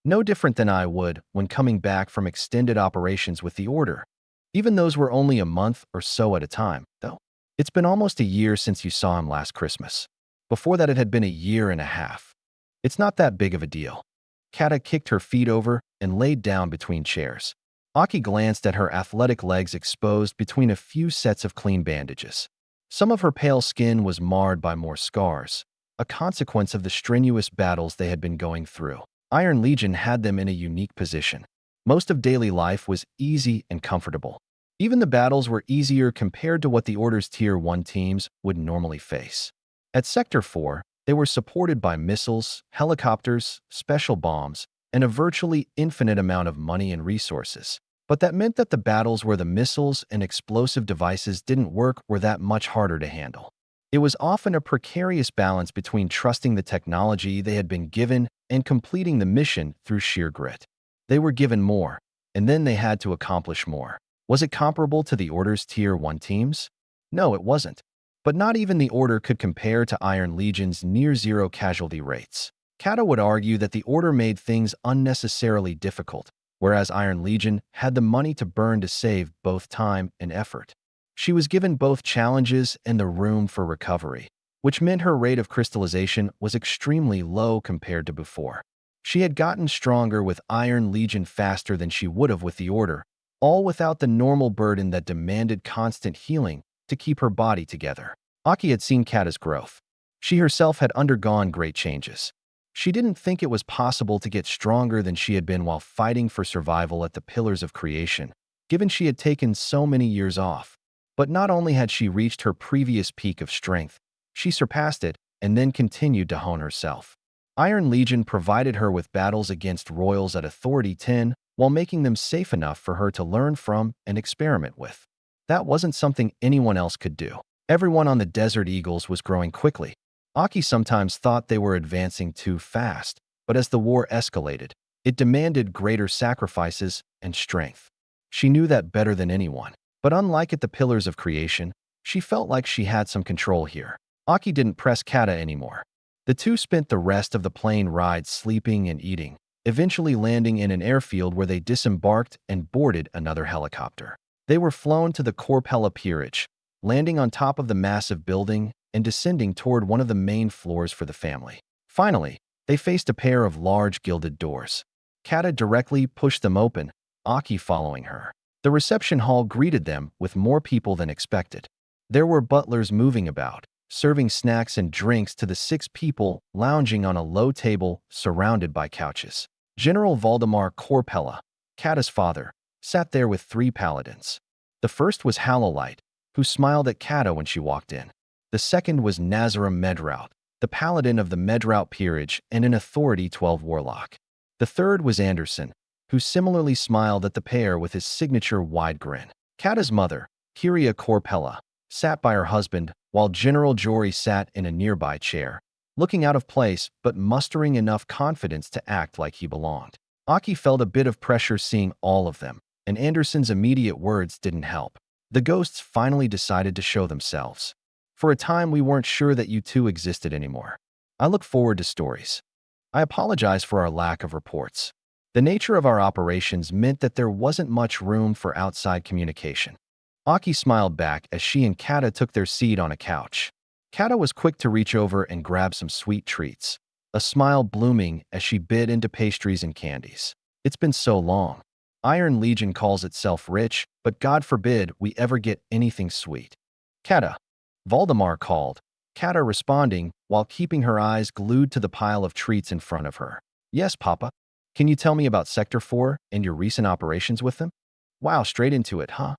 No different than I would when coming back from extended operations with the Order. Even those were only a month or so at a time, though. It's been almost a year since you saw him last Christmas. Before that, it had been a year and a half. It's not that big of a deal. Kata kicked her feet over and laid down between chairs. Aki glanced at her athletic legs exposed between a few sets of clean bandages. Some of her pale skin was marred by more scars, a consequence of the strenuous battles they had been going through. Iron Legion had them in a unique position. Most of daily life was easy and comfortable. Even the battles were easier compared to what the Order's Tier 1 teams would normally face. At Sector 4, they were supported by missiles, helicopters, special bombs, and a virtually infinite amount of money and resources. But that meant that the battles where the missiles and explosive devices didn't work were that much harder to handle. It was often a precarious balance between trusting the technology they had been given and completing the mission through sheer grit. They were given more, and then they had to accomplish more. Was it comparable to the Order's Tier 1 teams? No, it wasn't. But not even the Order could compare to Iron Legion's near-zero casualty rates. Kata would argue that the Order made things unnecessarily difficult, whereas Iron Legion had the money to burn to save both time and effort. She was given both challenges and the room for recovery, which meant her rate of crystallization was extremely low compared to before. She had gotten stronger with Iron Legion faster than she would have with the Order, all without the normal burden that demanded constant healing to keep her body together. Aki had seen Kata's growth. She herself had undergone great changes. She didn't think it was possible to get stronger than she had been while fighting for survival at the Pillars of Creation, given she had taken so many years off. But not only had she reached her previous peak of strength, She surpassed it and then continued to hone herself. Iron Legion provided her with battles against royals at Authority 10 while making them safe enough for her to learn from and experiment with. That wasn't something anyone else could do. Everyone on the Desert Eagles was growing quickly. Aki sometimes thought they were advancing too fast, but as the war escalated, it demanded greater sacrifices and strength. She knew that better than anyone. But unlike at the Pillars of Creation, she felt like she had some control here. Aki didn't press Kata anymore. The two spent the rest of the plane ride sleeping and eating, eventually landing in an airfield where they disembarked and boarded another helicopter. They were flown to the Corpella Peerage, landing on top of the massive building and descending toward one of the main floors for the family. Finally, they faced a pair of large gilded doors. Kata directly pushed them open, Aki following her. The reception hall greeted them with more people than expected. There were butlers moving about, serving snacks and drinks to the 6 people lounging on a low table surrounded by couches. General Valdemar Corpella, Kata's father, sat there with 3 paladins. The first was Halolite, who smiled at Kata when she walked in. The second was Nazarim Medraut, the paladin of the Medraut Peerage and an Authority 12 warlock. The third was Anderson, who similarly smiled at the pair with his signature wide grin. Kata's mother, Kyria Corpella, sat by her husband while General Jory sat in a nearby chair, looking out of place but mustering enough confidence to act like he belonged. Aki felt a bit of pressure seeing all of them, and Anderson's immediate words didn't help. The ghosts finally decided to show themselves. For a time, we weren't sure that you two existed anymore. I look forward to stories. I apologize for our lack of reports. The nature of our operations meant that there wasn't much room for outside communication. Aki smiled back as she and Kata took their seat on a couch. Kata was quick to reach over and grab some sweet treats, a smile blooming as she bit into pastries and candies. It's been so long. Iron Legion calls itself rich, but God forbid we ever get anything sweet. Kata, Valdemar called, Kata responding while keeping her eyes glued to the pile of treats in front of her. Yes, Papa. Can you tell me about Sector 4 and your recent operations with them? Wow, straight into it, huh?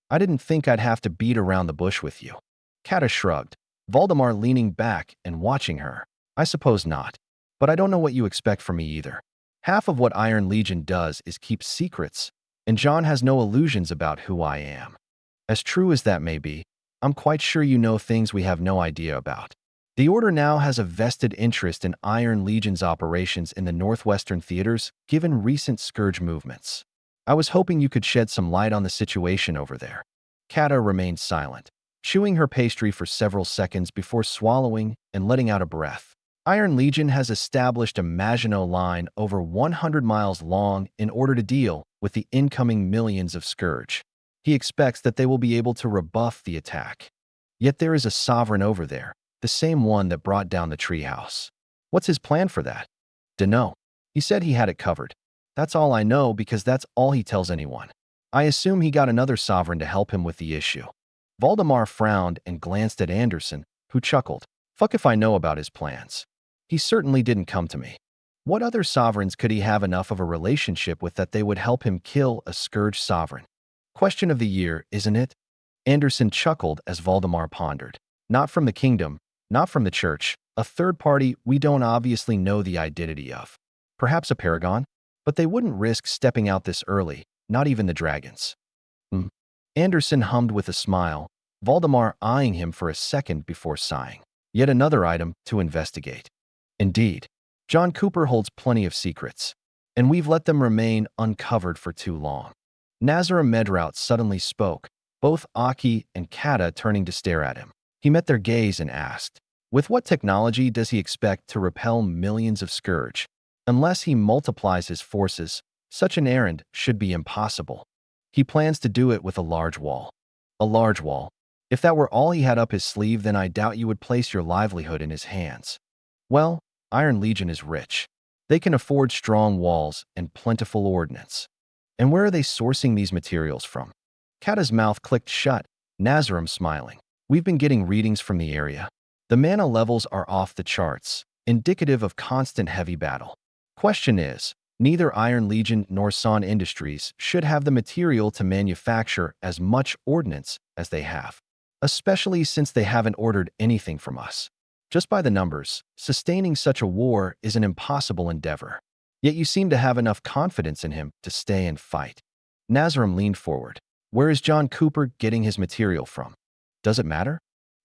I didn't think I'd have to beat around the bush with you. Kata shrugged, Valdemar leaning back and watching her. I suppose not. But I don't know what you expect from me either. Half of what Iron Legion does is keep secrets, and John has no illusions about who I am. As true as that may be, I'm quite sure you know things we have no idea about. The Order now has a vested interest in Iron Legion's operations in the Northwestern theaters, given recent Scourge movements. I was hoping you could shed some light on the situation over there. Kata remained silent, chewing her pastry for several seconds before swallowing and letting out a breath. Iron Legion has established a Maginot Line over 100 miles long in order to deal with the incoming millions of Scourge. He expects that they will be able to rebuff the attack. Yet there is a sovereign over there, the same one that brought down the treehouse. What's his plan for that? Dunno. He said he had it covered. That's all I know because that's all he tells anyone. I assume he got another sovereign to help him with the issue. Valdemar frowned and glanced at Anderson, who chuckled. Fuck if I know about his plans. He certainly didn't come to me. What other sovereigns could he have enough of a relationship with that they would help him kill a Scourge sovereign? Question of the year, isn't it? Anderson chuckled as Valdemar pondered. Not from the kingdom, not from the church, a third party we don't obviously know the identity of. Perhaps a paragon? But they wouldn't risk stepping out this early, not even the dragons. Anderson hummed with a smile, Valdemar eyeing him for a second before sighing. Yet another item to investigate. Indeed, John Cooper holds plenty of secrets, and we've let them remain uncovered for too long. Nazarim Medraut suddenly spoke, both Aki and Kata turning to stare at him. He met their gaze and asked, with what technology does he expect to repel millions of Scourge? Unless he multiplies his forces, such an errand should be impossible. He plans to do it with a large wall. A large wall. If that were all he had up his sleeve, then I doubt you would place your livelihood in his hands. Well, Iron Legion is rich. They can afford strong walls and plentiful ordnance. And where are they sourcing these materials from? Kata's mouth clicked shut, Nazarim smiling. We've been getting readings from the area. The mana levels are off the charts, indicative of constant heavy battle. Question is, neither Iron Legion nor Son Industries should have the material to manufacture as much ordnance as they have. especially since they haven't ordered anything from us. Just by the numbers, sustaining such a war is an impossible endeavor. Yet you seem to have enough confidence in him to stay and fight. Nazram leaned forward. Where is John Cooper getting his material from? Does it matter?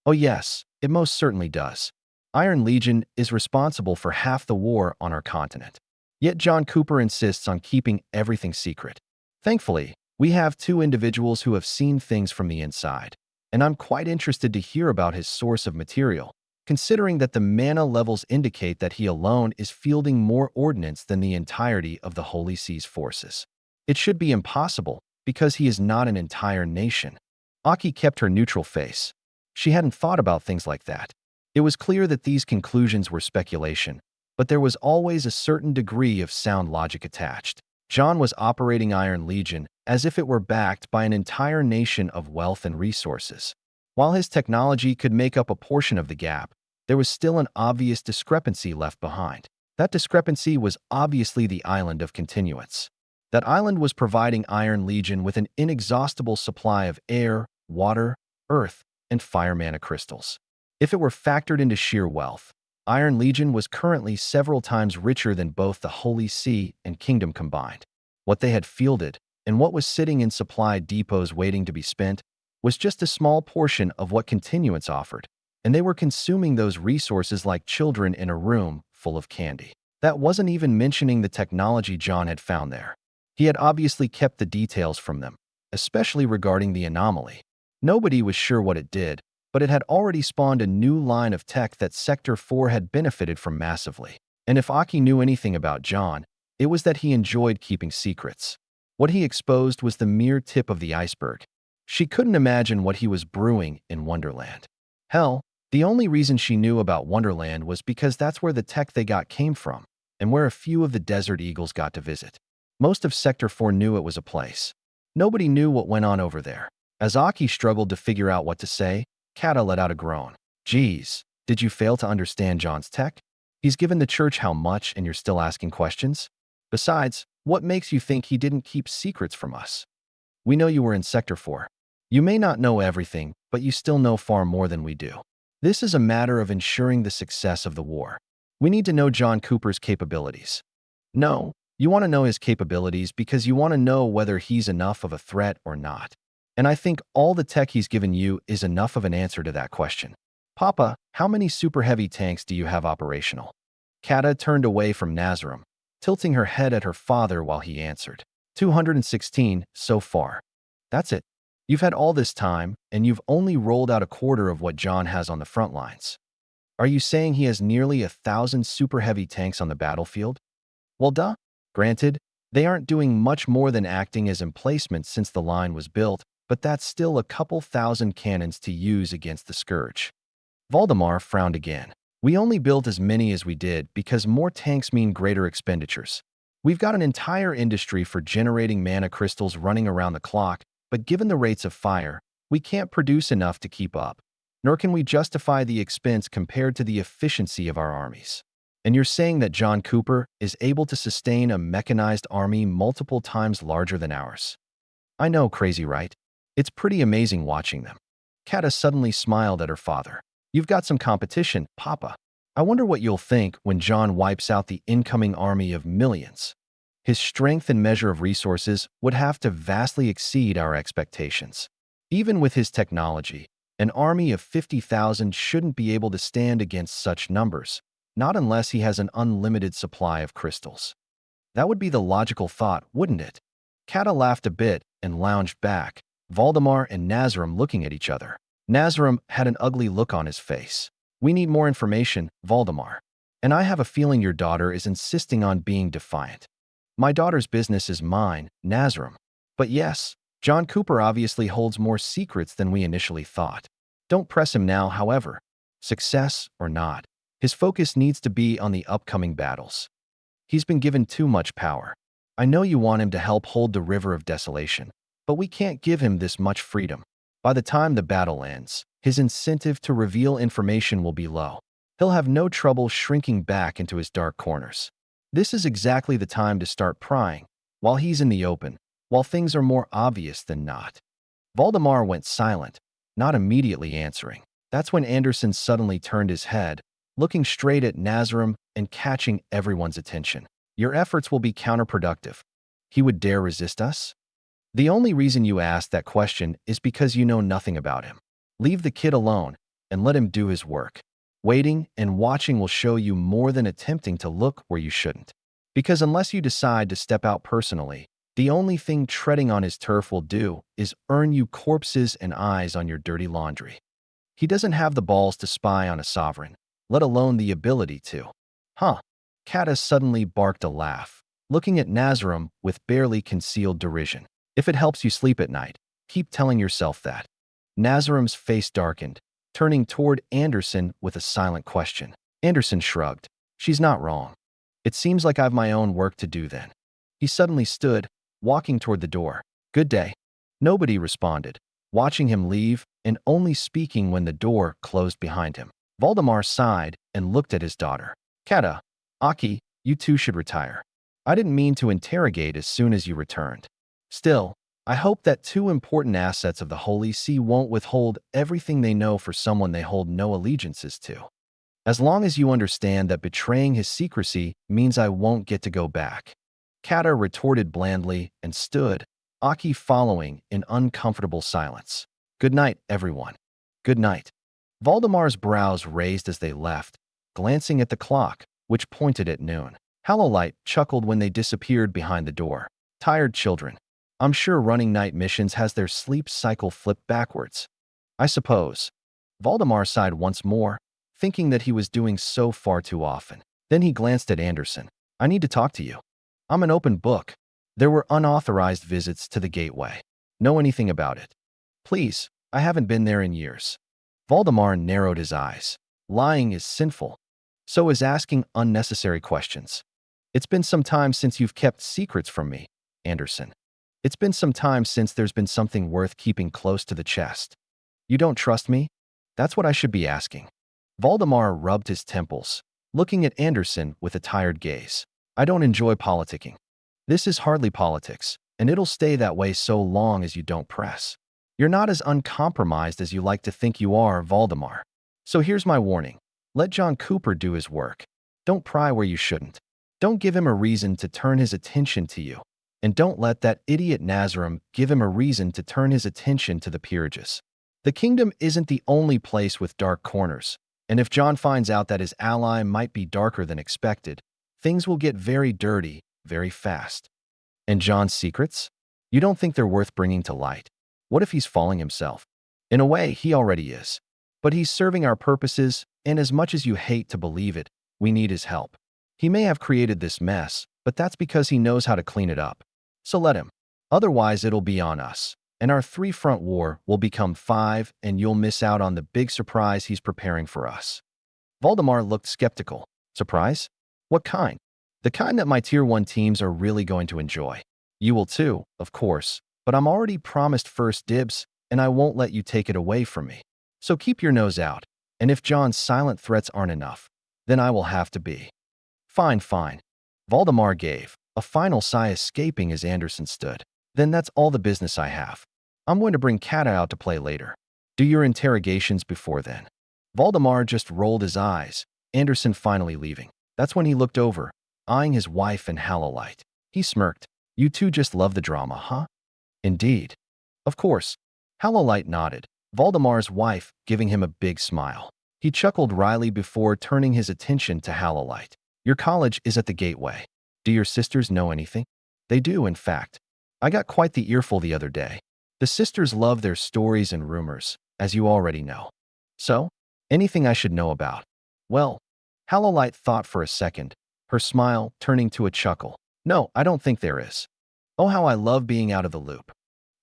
Oh yes, it most certainly does. Iron Legion is responsible for half the war on our continent. Yet John Cooper insists on keeping everything secret. Thankfully, we have two individuals who have seen things from the inside, and I'm quite interested to hear about his source of material, considering that the mana levels indicate that he alone is fielding more ordnance than the entirety of the Holy Sea's forces. It should be impossible, because he is not an entire nation. Aki kept her neutral face. She hadn't thought about things like that. It was clear that these conclusions were speculation, but there was always a certain degree of sound logic attached. John was operating Iron Legion as if it were backed by an entire nation of wealth and resources. While his technology could make up a portion of the gap, there was still an obvious discrepancy left behind. That discrepancy was obviously the island of continuance. That island was providing Iron Legion with an inexhaustible supply of air, water, earth, and fire mana crystals. If it were factored into sheer wealth, Iron Legion was currently several times richer than both the Holy See and Kingdom combined. What they had fielded, and what was sitting in supply depots waiting to be spent, was just a small portion of what continuance offered, and they were consuming those resources like children in a room full of candy. That wasn't even mentioning the technology John had found there. He had obviously kept the details from them, especially regarding the anomaly. Nobody was sure what it did, but it had already spawned a new line of tech that Sector 4 had benefited from massively. And if Aki knew anything about John, it was that he enjoyed keeping secrets. What he exposed was the mere tip of the iceberg. She couldn't imagine what he was brewing in Wonderland. Hell, the only reason she knew about Wonderland was because that's where the tech they got came from, and where a few of the Desert Eagles got to visit. Most of Sector 4 knew it was a place. Nobody knew what went on over there. As Aki struggled to figure out what to say, Kata let out a groan. Geez, did you fail to understand John's tech? He's given the church how much and you're still asking questions? Besides, what makes you think he didn't keep secrets from us? We know you were in Sector 4. You may not know everything, but you still know far more than we do. This is a matter of ensuring the success of the war. We need to know John Cooper's capabilities. No, you want to know his capabilities because you want to know whether he's enough of a threat or not. And I think all the tech he's given you is enough of an answer to that question. Papa, how many super heavy tanks do you have operational? Kata turned away from Nazram, tilting her head at her father while he answered. 216 so far. That's it. You've had all this time, and you've only rolled out a quarter of what John has on the front lines. Are you saying he has nearly 1,000 super heavy tanks on the battlefield? Well, duh. Granted, they aren't doing much more than acting as emplacements since the line was built, but that's still a couple thousand cannons to use against the Scourge. Valdemar frowned again. We only built as many as we did because more tanks mean greater expenditures. We've got an entire industry for generating mana crystals running around the clock, but given the rates of fire, we can't produce enough to keep up, nor can we justify the expense compared to the efficiency of our armies. And you're saying that John Cooper is able to sustain a mechanized army multiple times larger than ours? I know, crazy, right? It's pretty amazing watching them. Kata suddenly smiled at her father. You've got some competition, Papa. I wonder what you'll think when John wipes out the incoming army of millions. His strength and measure of resources would have to vastly exceed our expectations. Even with his technology, an army of 50,000 shouldn't be able to stand against such numbers, not unless he has an unlimited supply of crystals. That would be the logical thought, wouldn't it? Kata laughed a bit and lounged back, Valdemar and Nazram looking at each other. Nazram had an ugly look on his face. We need more information, Valdemar. And I have a feeling your daughter is insisting on being defiant. My daughter's business is mine, Nazram. But yes, John Cooper obviously holds more secrets than we initially thought. Don't press him now, however. Success or not, his focus needs to be on the upcoming battles. He's been given too much power. I know you want him to help hold the River of Desolation, but we can't give him this much freedom. By the time the battle ends, his incentive to reveal information will be low. He'll have no trouble shrinking back into his dark corners. This is exactly the time to start prying, while he's in the open, while things are more obvious than not. Valdemar went silent, not immediately answering. That's when Anderson suddenly turned his head, looking straight at Nazarim and catching everyone's attention. Your efforts will be counterproductive. He would dare resist us? The only reason you ask that question is because you know nothing about him. Leave the kid alone and let him do his work. Waiting and watching will show you more than attempting to look where you shouldn't. Because unless you decide to step out personally, the only thing treading on his turf will do is earn you corpses and eyes on your dirty laundry. He doesn't have the balls to spy on a sovereign, let alone the ability to. Huh. Kata suddenly barked a laugh, looking at Nazarim with barely concealed derision. If it helps you sleep at night, keep telling yourself that. Nazarim's face darkened, turning toward Anderson with a silent question. Anderson shrugged. She's not wrong. It seems like I've my own work to do then. He suddenly stood, walking toward the door. Good day. Nobody responded, watching him leave and only speaking when the door closed behind him. Valdemar sighed and looked at his daughter. Kata, Aki, you two should retire. I didn't mean to interrogate as soon as you returned. Still, I hope that two important assets of the Holy See won't withhold everything they know for someone they hold no allegiances to. As long as you understand that betraying his secrecy means I won't get to go back. Kata retorted blandly and stood, Aki following in uncomfortable silence. Good night, everyone. Good night. Valdemar's brows raised as they left, glancing at the clock, which pointed at noon. Hallowlight chuckled when they disappeared behind the door. Tired children. I'm sure running night missions has their sleep cycle flipped backwards. I suppose. Valdemar sighed once more, thinking that he was doing so far too often. Then he glanced at Anderson. I need to talk to you. I'm an open book. There were unauthorized visits to the gateway. Know anything about it? Please, I haven't been there in years. Valdemar narrowed his eyes. Lying is sinful. So is asking unnecessary questions. It's been some time since you've kept secrets from me, Anderson. It's been some time since there's been something worth keeping close to the chest. You don't trust me? That's what I should be asking. Valdemar rubbed his temples, looking at Anderson with a tired gaze. I don't enjoy politicking. This is hardly politics, and it'll stay that way so long as you don't press. You're not as uncompromised as you like to think you are, Valdemar. So here's my warning. Let John Cooper do his work. Don't pry where you shouldn't. Don't give him a reason to turn his attention to you. And don't let that idiot Nazarim give him a reason to turn his attention to the peerages. The kingdom isn't the only place with dark corners, and if John finds out that his ally might be darker than expected, things will get very dirty, very fast. And John's secrets? You don't think they're worth bringing to light? What if he's falling himself? In a way, he already is. But he's serving our purposes, and as much as you hate to believe it, we need his help. He may have created this mess, but that's because he knows how to clean it up. So let him. Otherwise, it'll be on us, and our three-front war will become 5, and you'll miss out on the big surprise he's preparing for us. Valdemar looked skeptical. Surprise? What kind? The kind that my Tier 1 teams are really going to enjoy. You will too, of course, but I'm already promised first dibs, and I won't let you take it away from me. So keep your nose out, and if John's silent threats aren't enough, then I will have to be. Fine, fine. Valdemar gave, a final sigh escaping as Anderson stood. Then that's all the business I have. I'm going to bring Kata out to play later. Do your interrogations before then. Valdemar just rolled his eyes, Anderson finally leaving. That's when he looked over, eyeing his wife and Hallowlight. He smirked. You two just love the drama, huh? Indeed. Of course. Hallowlight nodded, Valdemar's wife giving him a big smile. He chuckled wryly before turning his attention to Hallowlight. Your college is at the gateway. Do your sisters know anything? They do, in fact. I got quite the earful the other day. The sisters love their stories and rumors, as you already know. So, anything I should know about? Well, Hallowlight thought for a second, her smile turning to a chuckle. No, I don't think there is. Oh, how I love being out of the loop.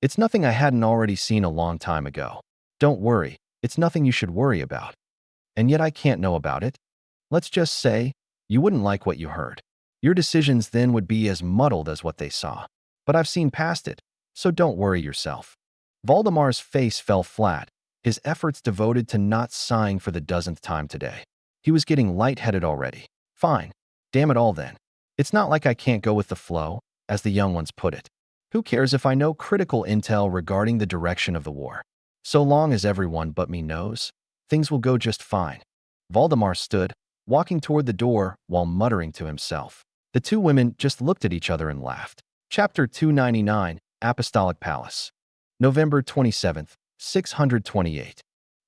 It's nothing I hadn't already seen a long time ago. Don't worry, it's nothing you should worry about. And yet I can't know about it. Let's just say, you wouldn't like what you heard. Your decisions then would be as muddled as what they saw. But I've seen past it, so don't worry yourself. Valdemar's face fell flat, his efforts devoted to not sighing for the dozenth time today. He was getting lightheaded already. Fine. Damn it all then. It's not like I can't go with the flow, as the young ones put it. Who cares if I know critical intel regarding the direction of the war? So long as everyone but me knows, things will go just fine. Valdemar stood, walking toward the door while muttering to himself. The two women just looked at each other and laughed. Chapter 299, Apostolic Palace. November 27th, 628.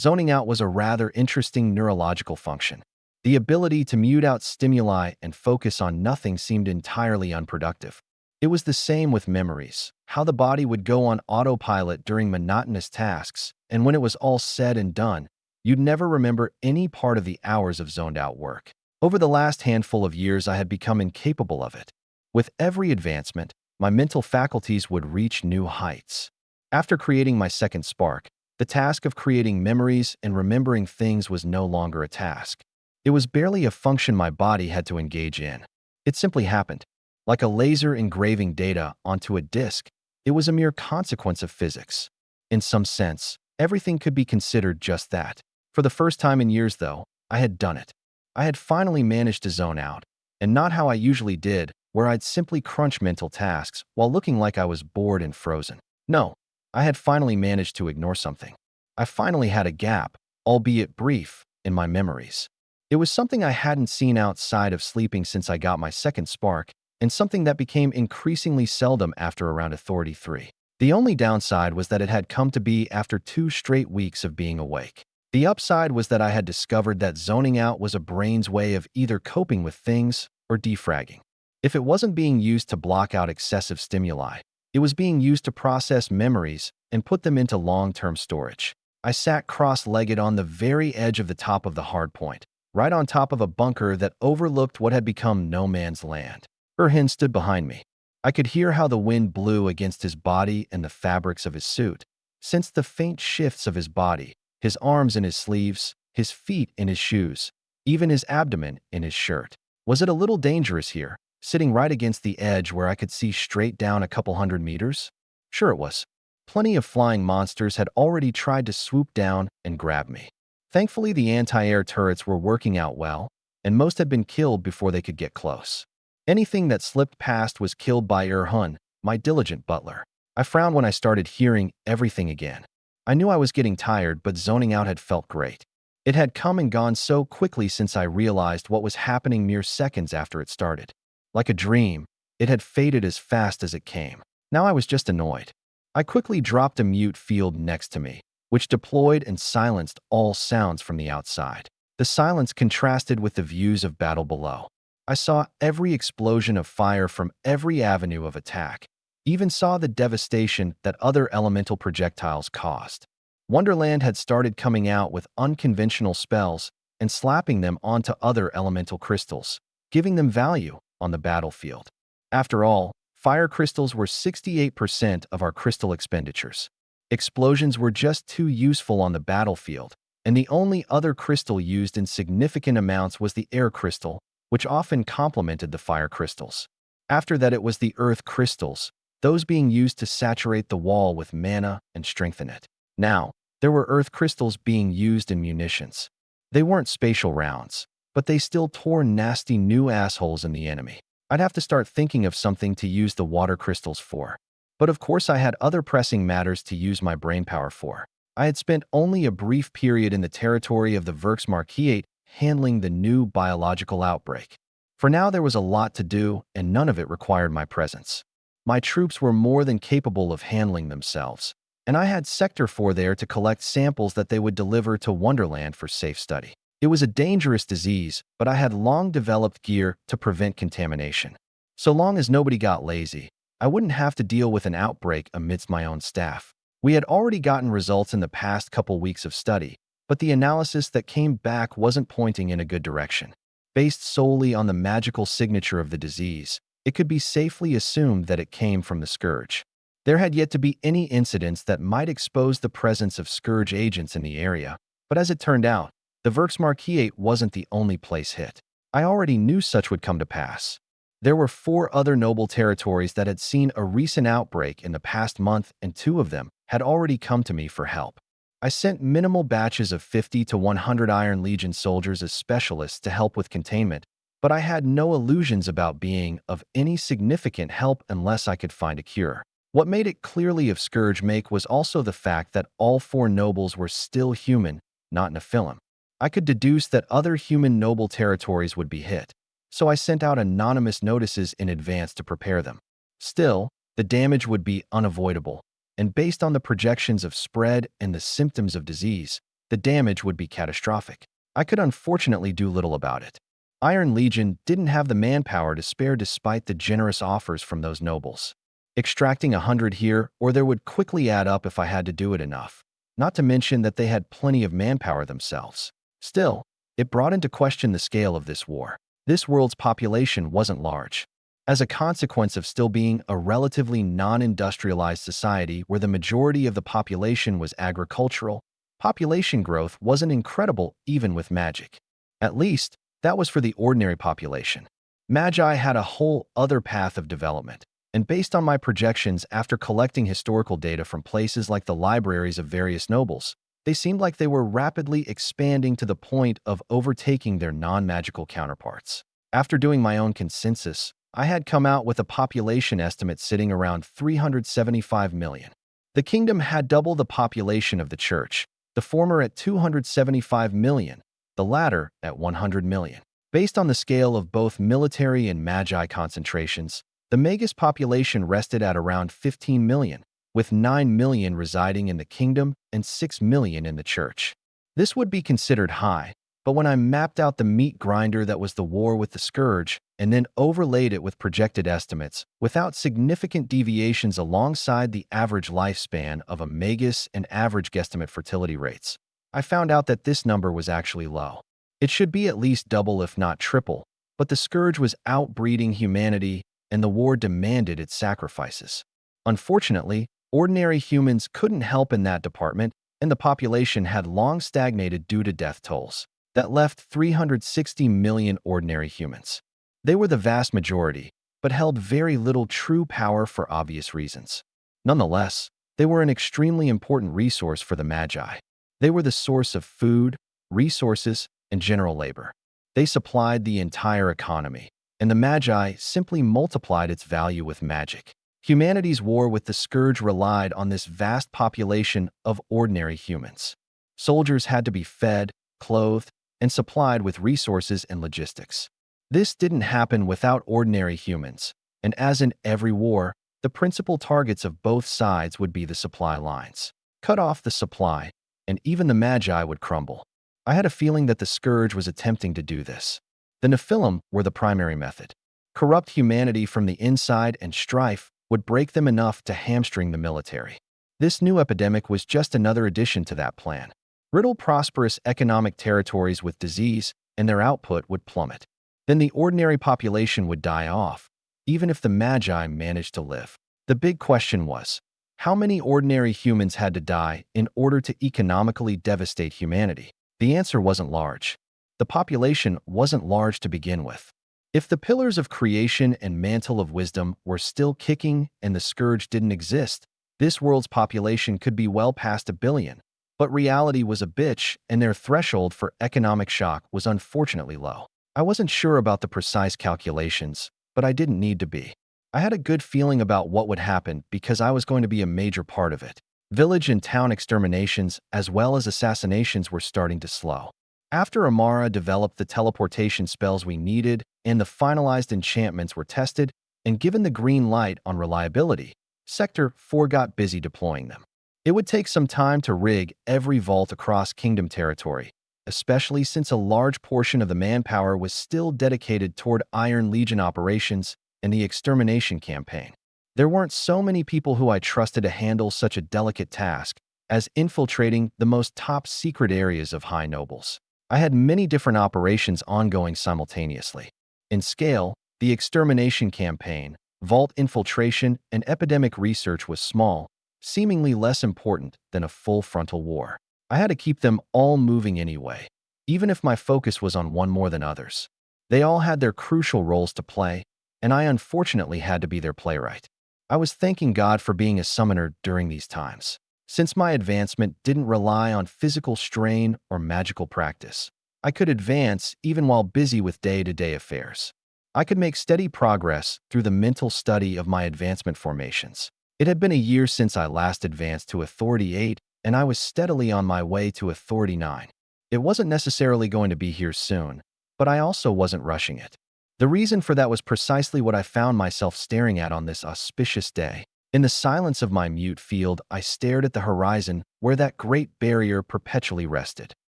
Zoning out was a rather interesting neurological function. The ability to mute out stimuli and focus on nothing seemed entirely unproductive. It was the same with memories, how the body would go on autopilot during monotonous tasks, and when it was all said and done, you'd never remember any part of the hours of zoned-out work. Over the last handful of years, I had become incapable of it. With every advancement, my mental faculties would reach new heights. After creating my second spark, the task of creating memories and remembering things was no longer a task. It was barely a function my body had to engage in. It simply happened. Like a laser engraving data onto a disk, it was a mere consequence of physics. In some sense, everything could be considered just that. For the first time in years, though, I had done it. I had finally managed to zone out, and not how I usually did, where I'd simply crunch mental tasks while looking like I was bored and frozen. No, I had finally managed to ignore something. I finally had a gap, albeit brief, in my memories. It was something I hadn't seen outside of sleeping since I got my second spark, and something that became increasingly seldom after around Authority 3. The only downside was that it had come to be after 2 straight weeks of being awake. The upside was that I had discovered that zoning out was a brain's way of either coping with things or defragging. If it wasn't being used to block out excessive stimuli, it was being used to process memories and put them into long-term storage. I sat cross-legged on the very edge of the top of the hard point, right on top of a bunker that overlooked what had become no man's land. Erhin stood behind me. I could hear how the wind blew against his body and the fabrics of his suit, sensed the faint shifts of his body, his arms in his sleeves, his feet in his shoes, even his abdomen in his shirt. Was it a little dangerous here, sitting right against the edge where I could see straight down a couple hundred meters? Sure it was. Plenty of flying monsters had already tried to swoop down and grab me. Thankfully, the anti-air turrets were working out well, and most had been killed before they could get close. Anything that slipped past was killed by Erhun, my diligent butler. I frowned when I started hearing everything again. I knew I was getting tired, but zoning out had felt great. It had come and gone so quickly since I realized what was happening mere seconds after it started. Like a dream, it had faded as fast as it came. Now I was just annoyed. I quickly dropped a mute field next to me, which deployed and silenced all sounds from the outside. The silence contrasted with the views of battle below. I saw every explosion of fire from every avenue of attack, even saw the devastation that other elemental projectiles caused. Wonderland had started coming out with unconventional spells and slapping them onto other elemental crystals, giving them value on the battlefield. After all, fire crystals were 68% of our crystal expenditures. Explosions were just too useful on the battlefield, and the only other crystal used in significant amounts was the air crystal, which often complemented the fire crystals. After that, it was the earth crystals, those being used to saturate the wall with mana and strengthen it. Now, there were earth crystals being used in munitions. They weren't spatial rounds, but they still tore nasty new assholes in the enemy. I'd have to start thinking of something to use the water crystals for. But of course I had other pressing matters to use my brainpower for. I had spent only a brief period in the territory of the Verksmarkiate handling the new biological outbreak. For now there was a lot to do, and none of it required my presence. My troops were more than capable of handling themselves, and I had Sector 4 there to collect samples that they would deliver to Wonderland for safe study. It was a dangerous disease, but I had long developed gear to prevent contamination. So long as nobody got lazy, I wouldn't have to deal with an outbreak amidst my own staff. We had already gotten results in the past couple weeks of study, but the analysis that came back wasn't pointing in a good direction. Based solely on the magical signature of the disease, it could be safely assumed that it came from the Scourge. There had yet to be any incidents that might expose the presence of Scourge agents in the area, but as it turned out, the Verksmarkiate wasn't the only place hit. I already knew such would come to pass. There were 4 other noble territories that had seen a recent outbreak in the past month, and 2 of them had already come to me for help. I sent minimal batches of 50 to 100 Iron Legion soldiers as specialists to help with containment, but I had no illusions about being of any significant help unless I could find a cure. What made it clearly of Scourge make was also the fact that all four nobles were still human, not Nephilim. I could deduce that other human noble territories would be hit, so I sent out anonymous notices in advance to prepare them. Still, the damage would be unavoidable, and based on the projections of spread and the symptoms of disease, the damage would be catastrophic. I could unfortunately do little about it. Iron Legion didn't have the manpower to spare despite the generous offers from those nobles. Extracting 100 here or there would quickly add up if I had to do it enough, not to mention that they had plenty of manpower themselves. Still, it brought into question the scale of this war. This world's population wasn't large. As a consequence of still being a relatively non-industrialized society where the majority of the population was agricultural, population growth wasn't incredible even with magic. At least, that was for the ordinary population. Magi had a whole other path of development. And based on my projections after collecting historical data from places like the libraries of various nobles, they seemed like they were rapidly expanding to the point of overtaking their non-magical counterparts. After doing my own consensus, I had come out with a population estimate sitting around 375 million. The kingdom had double the population of the church, the former at 275 million, the latter at 100 million. Based on the scale of both military and magi concentrations, the Magus population rested at around 15 million, with 9 million residing in the kingdom and 6 million in the church. This would be considered high, but when I mapped out the meat grinder that was the war with the Scourge and then overlaid it with projected estimates, without significant deviations alongside the average lifespan of a Magus and average guesstimate fertility rates, I found out that this number was actually low. It should be at least double if not triple, but the Scourge was outbreeding humanity and the war demanded its sacrifices. Unfortunately, ordinary humans couldn't help in that department, and the population had long stagnated due to death tolls. That left 360 million ordinary humans. They were the vast majority, but held very little true power for obvious reasons. Nonetheless, they were an extremely important resource for the Magi. They were the source of food, resources, and general labor. They supplied the entire economy, and the Magi simply multiplied its value with magic. Humanity's war with the Scourge relied on this vast population of ordinary humans. Soldiers had to be fed, clothed, and supplied with resources and logistics. This didn't happen without ordinary humans, and as in every war, the principal targets of both sides would be the supply lines. Cut off the supply, and even the Magi would crumble. I had a feeling that the Scourge was attempting to do this. The Nephilim were the primary method. Corrupt humanity from the inside and strife would break them enough to hamstring the military. This new epidemic was just another addition to that plan. Riddle prosperous economic territories with disease, and their output would plummet. Then the ordinary population would die off, even if the Magi managed to live. The big question was, how many ordinary humans had to die in order to economically devastate humanity? The answer wasn't large. The population wasn't large to begin with. If the pillars of creation and mantle of wisdom were still kicking and the Scourge didn't exist, this world's population could be well past 1 billion. But reality was a bitch, and their threshold for economic shock was unfortunately low. I wasn't sure about the precise calculations, but I didn't need to be. I had a good feeling about what would happen because I was going to be a major part of it. Village and town exterminations as well as assassinations were starting to slow. After Amara developed the teleportation spells we needed and the finalized enchantments were tested and given the green light on reliability, Sector 4 got busy deploying them. It would take some time to rig every vault across Kingdom territory, especially since a large portion of the manpower was still dedicated toward Iron Legion operations and the extermination campaign. There weren't so many people who I trusted to handle such a delicate task as infiltrating the most top-secret areas of High Nobles. I had many different operations ongoing simultaneously. In scale, the extermination campaign, vault infiltration, and epidemic research was small, seemingly less important than a full frontal war. I had to keep them all moving anyway, even if my focus was on one more than others. They all had their crucial roles to play, and I unfortunately had to be their playwright. I was thanking God for being a summoner during these times, since my advancement didn't rely on physical strain or magical practice. I could advance even while busy with day-to-day affairs. I could make steady progress through the mental study of my advancement formations. It had been a year since I last advanced to Authority 8, and I was steadily on my way to Authority 9. It wasn't necessarily going to be here soon, but I also wasn't rushing it. The reason for that was precisely what I found myself staring at on this auspicious day. In the silence of my mute field, I stared at the horizon where that great barrier perpetually rested.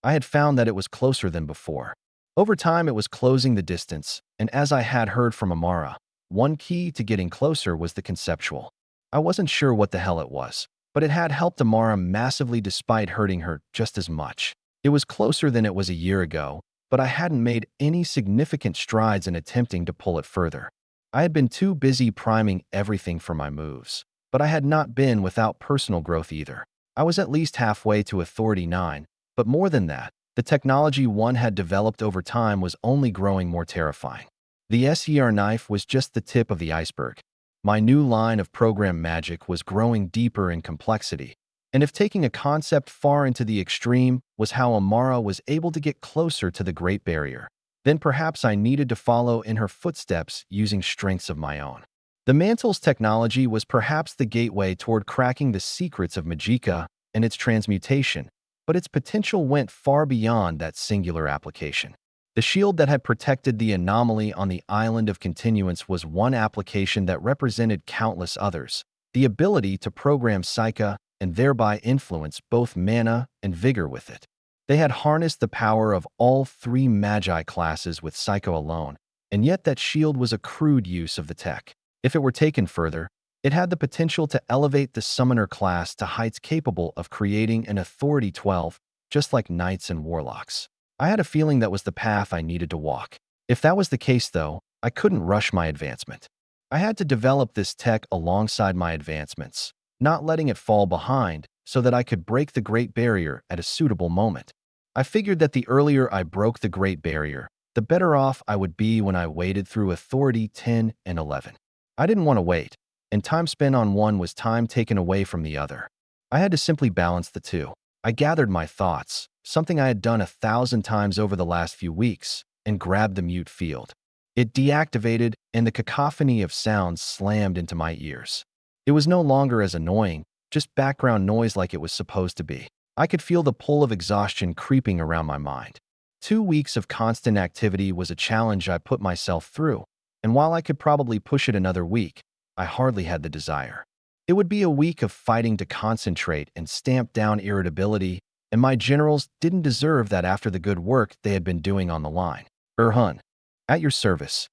I had found that it was closer than before. Over time, it was closing the distance, and as I had heard from Amara, one key to getting closer was the conceptual. I wasn't sure what the hell it was, but it had helped Amara massively despite hurting her just as much. It was closer than it was a year ago, but I hadn't made any significant strides in attempting to pull it further. I had been too busy priming everything for my moves, but I had not been without personal growth either. I was at least halfway to Authority 9, but more than that, the technology one had developed over time was only growing more terrifying. The SER knife was just the tip of the iceberg. My new line of program magic was growing deeper in complexity, and if taking a concept far into the extreme was how Amara was able to get closer to the Great Barrier, then perhaps I needed to follow in her footsteps using strengths of my own. The mantle's technology was perhaps the gateway toward cracking the secrets of Magicka and its transmutation, but its potential went far beyond that singular application. The shield that had protected the anomaly on the island of continuance was one application that represented countless others, the ability to program Psyche and thereby influence both mana and vigor with it. They had harnessed the power of all three Magi classes with Psycho alone, and yet that shield was a crude use of the tech. If it were taken further, it had the potential to elevate the Summoner class to heights capable of creating an Authority 12, just like Knights and Warlocks. I had a feeling that was the path I needed to walk. If that was the case, though, I couldn't rush my advancement. I had to develop this tech alongside my advancements, not letting it fall behind so that I could break the Great Barrier at a suitable moment. I figured that the earlier I broke the Great Barrier, the better off I would be when I waded through Authority 10 and 11. I didn't want to wait, and time spent on one was time taken away from the other. I had to simply balance the two. I gathered my thoughts, something I had done 1,000 times over the last few weeks, and grabbed the mute field. It deactivated, and the cacophony of sounds slammed into my ears. It was no longer as annoying, just background noise like it was supposed to be. I could feel the pull of exhaustion creeping around my mind. 2 weeks of constant activity was a challenge I put myself through, and while I could probably push it another week, I hardly had the desire. It would be a week of fighting to concentrate and stamp down irritability, and my generals didn't deserve that after the good work they had been doing on the line. Hun, at your service.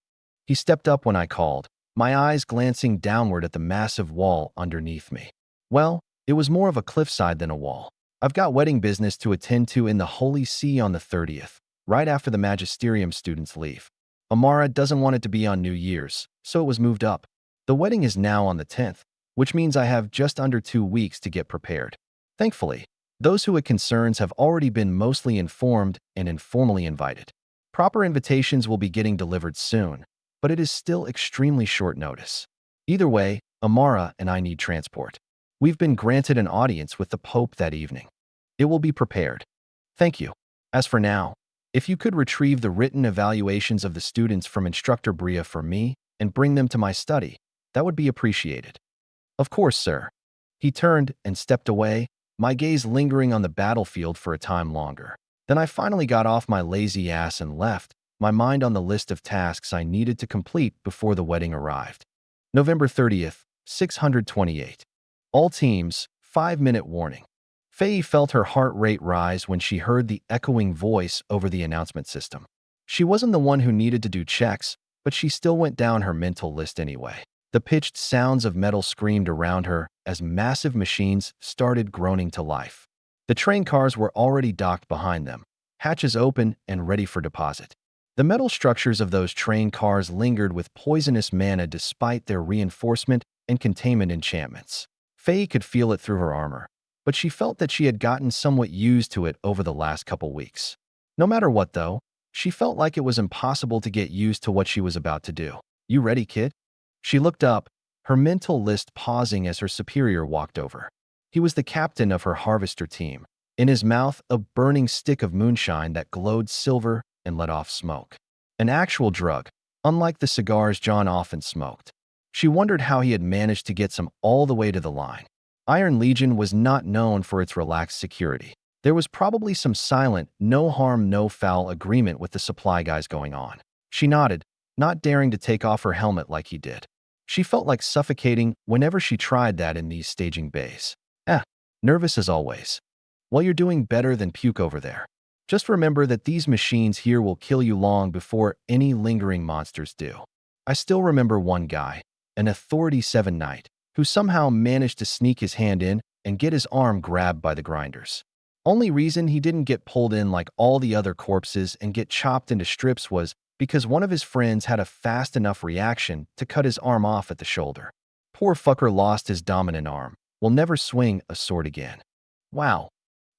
He stepped up when I called, my eyes glancing downward at the massive wall underneath me. Well, it was more of a cliffside than a wall. I've got wedding business to attend to in the Holy See on the 30th, right after the Magisterium students leave. Amara doesn't want it to be on New Year's, so it was moved up. The wedding is now on the 10th, which means I have just under 2 weeks to get prepared. Thankfully, those who had concerns have already been mostly informed and informally invited. Proper invitations will be getting delivered soon, but it is still extremely short notice. Either way, Amara and I need transport. We've been granted an audience with the Pope that evening. It will be prepared. Thank you. As for now, if you could retrieve the written evaluations of the students from Instructor Bria for me and bring them to my study, that would be appreciated. Of course, sir. He turned and stepped away, my gaze lingering on the battlefield for a time longer. Then I finally got off my lazy ass and left, my mind on the list of tasks I needed to complete before the wedding arrived. November 30th, 628. All teams, 5-minute warning. Faye felt her heart rate rise when she heard the echoing voice over the announcement system. She wasn't the one who needed to do checks, but she still went down her mental list anyway. The pitched sounds of metal screamed around her as massive machines started groaning to life. The train cars were already docked behind them, hatches open and ready for deposit. The metal structures of those train cars lingered with poisonous mana despite their reinforcement and containment enchantments. Faye could feel it through her armor, but she felt that she had gotten somewhat used to it over the last couple weeks. No matter what, though, she felt like it was impossible to get used to what she was about to do. You ready, kid? She looked up, her mental list pausing as her superior walked over. He was the captain of her harvester team, in his mouth a burning stick of moonshine that glowed silver and let off smoke. An actual drug, unlike the cigars John often smoked. She wondered how he had managed to get some all the way to the line. Iron Legion was not known for its relaxed security. There was probably some silent, no harm, no foul agreement with the supply guys going on. She nodded, not daring to take off her helmet like he did. She felt like suffocating whenever she tried that in these staging bays. Nervous as always. Well, you're doing better than puke over there. Just remember that these machines here will kill you long before any lingering monsters do. I still remember one guy, an Authority 7 knight, who somehow managed to sneak his hand in and get his arm grabbed by the grinders. Only reason he didn't get pulled in like all the other corpses and get chopped into strips was because one of his friends had a fast enough reaction to cut his arm off at the shoulder. Poor fucker lost his dominant arm, will never swing a sword again. Wow.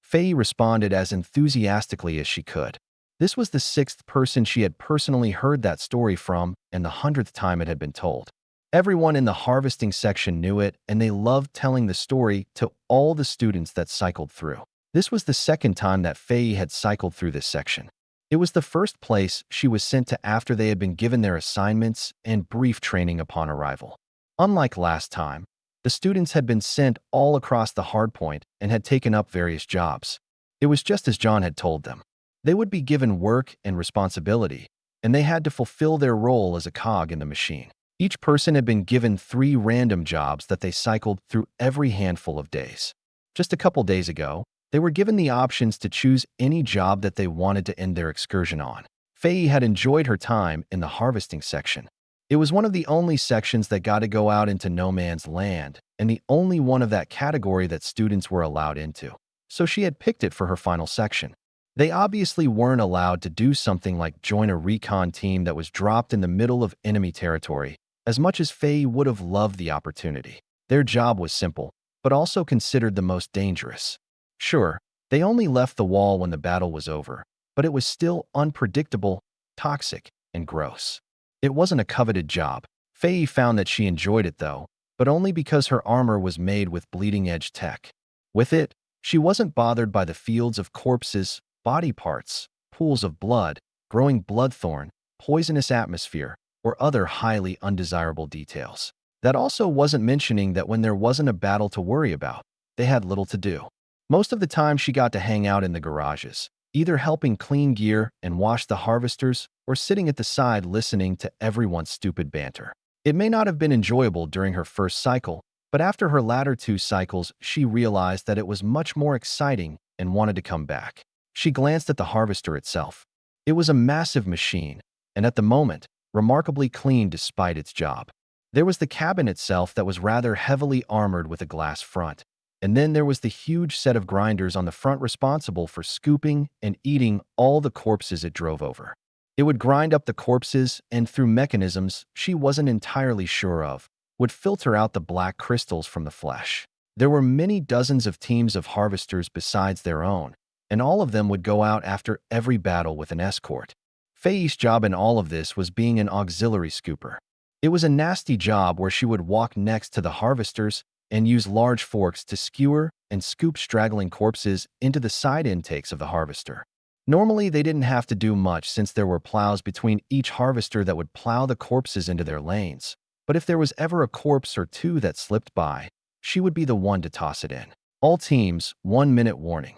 Faye responded as enthusiastically as she could. This was the 6th person she had personally heard that story from and the 100th time it had been told. Everyone in the harvesting section knew it, and they loved telling the story to all the students that cycled through. This was the 2nd time that Faye had cycled through this section. It was the first place she was sent to after they had been given their assignments and brief training upon arrival. Unlike last time, the students had been sent all across the hardpoint and had taken up various jobs. It was just as John had told them. They would be given work and responsibility, and they had to fulfill their role as a cog in the machine. Each person had been given 3 random jobs that they cycled through every handful of days. Just a couple days ago, they were given the options to choose any job that they wanted to end their excursion on. Faye had enjoyed her time in the harvesting section. It was one of the only sections that got to go out into no man's land, and the only one of that category that students were allowed into. So she had picked it for her final section. They obviously weren't allowed to do something like join a recon team that was dropped in the middle of enemy territory, as much as Faye would have loved the opportunity. Their job was simple, but also considered the most dangerous. Sure, they only left the wall when the battle was over, but it was still unpredictable, toxic, and gross. It wasn't a coveted job. Faye found that she enjoyed it though, but only because her armor was made with bleeding-edge tech. With it, she wasn't bothered by the fields of corpses, body parts, pools of blood, growing bloodthorn, poisonous atmosphere, or other highly undesirable details. That also wasn't mentioning that when there wasn't a battle to worry about, they had little to do. Most of the time she got to hang out in the garages, either helping clean gear and wash the harvesters or sitting at the side listening to everyone's stupid banter. It may not have been enjoyable during her first cycle, but after her latter 2 cycles, she realized that it was much more exciting and wanted to come back. She glanced at the harvester itself. It was a massive machine, and at the moment, remarkably clean despite its job. There was the cabin itself that was rather heavily armored with a glass front, and then there was the huge set of grinders on the front responsible for scooping and eating all the corpses it drove over. It would grind up the corpses and through mechanisms she wasn't entirely sure of, would filter out the black crystals from the flesh. There were many dozens of teams of harvesters besides their own, and all of them would go out after every battle with an escort. Faye's job in all of this was being an auxiliary scooper. It was a nasty job where she would walk next to the harvesters and use large forks to skewer and scoop straggling corpses into the side intakes of the harvester. Normally, they didn't have to do much since there were plows between each harvester that would plow the corpses into their lanes. But if there was ever a corpse or 2 that slipped by, she would be the one to toss it in. All teams, 1-minute warning.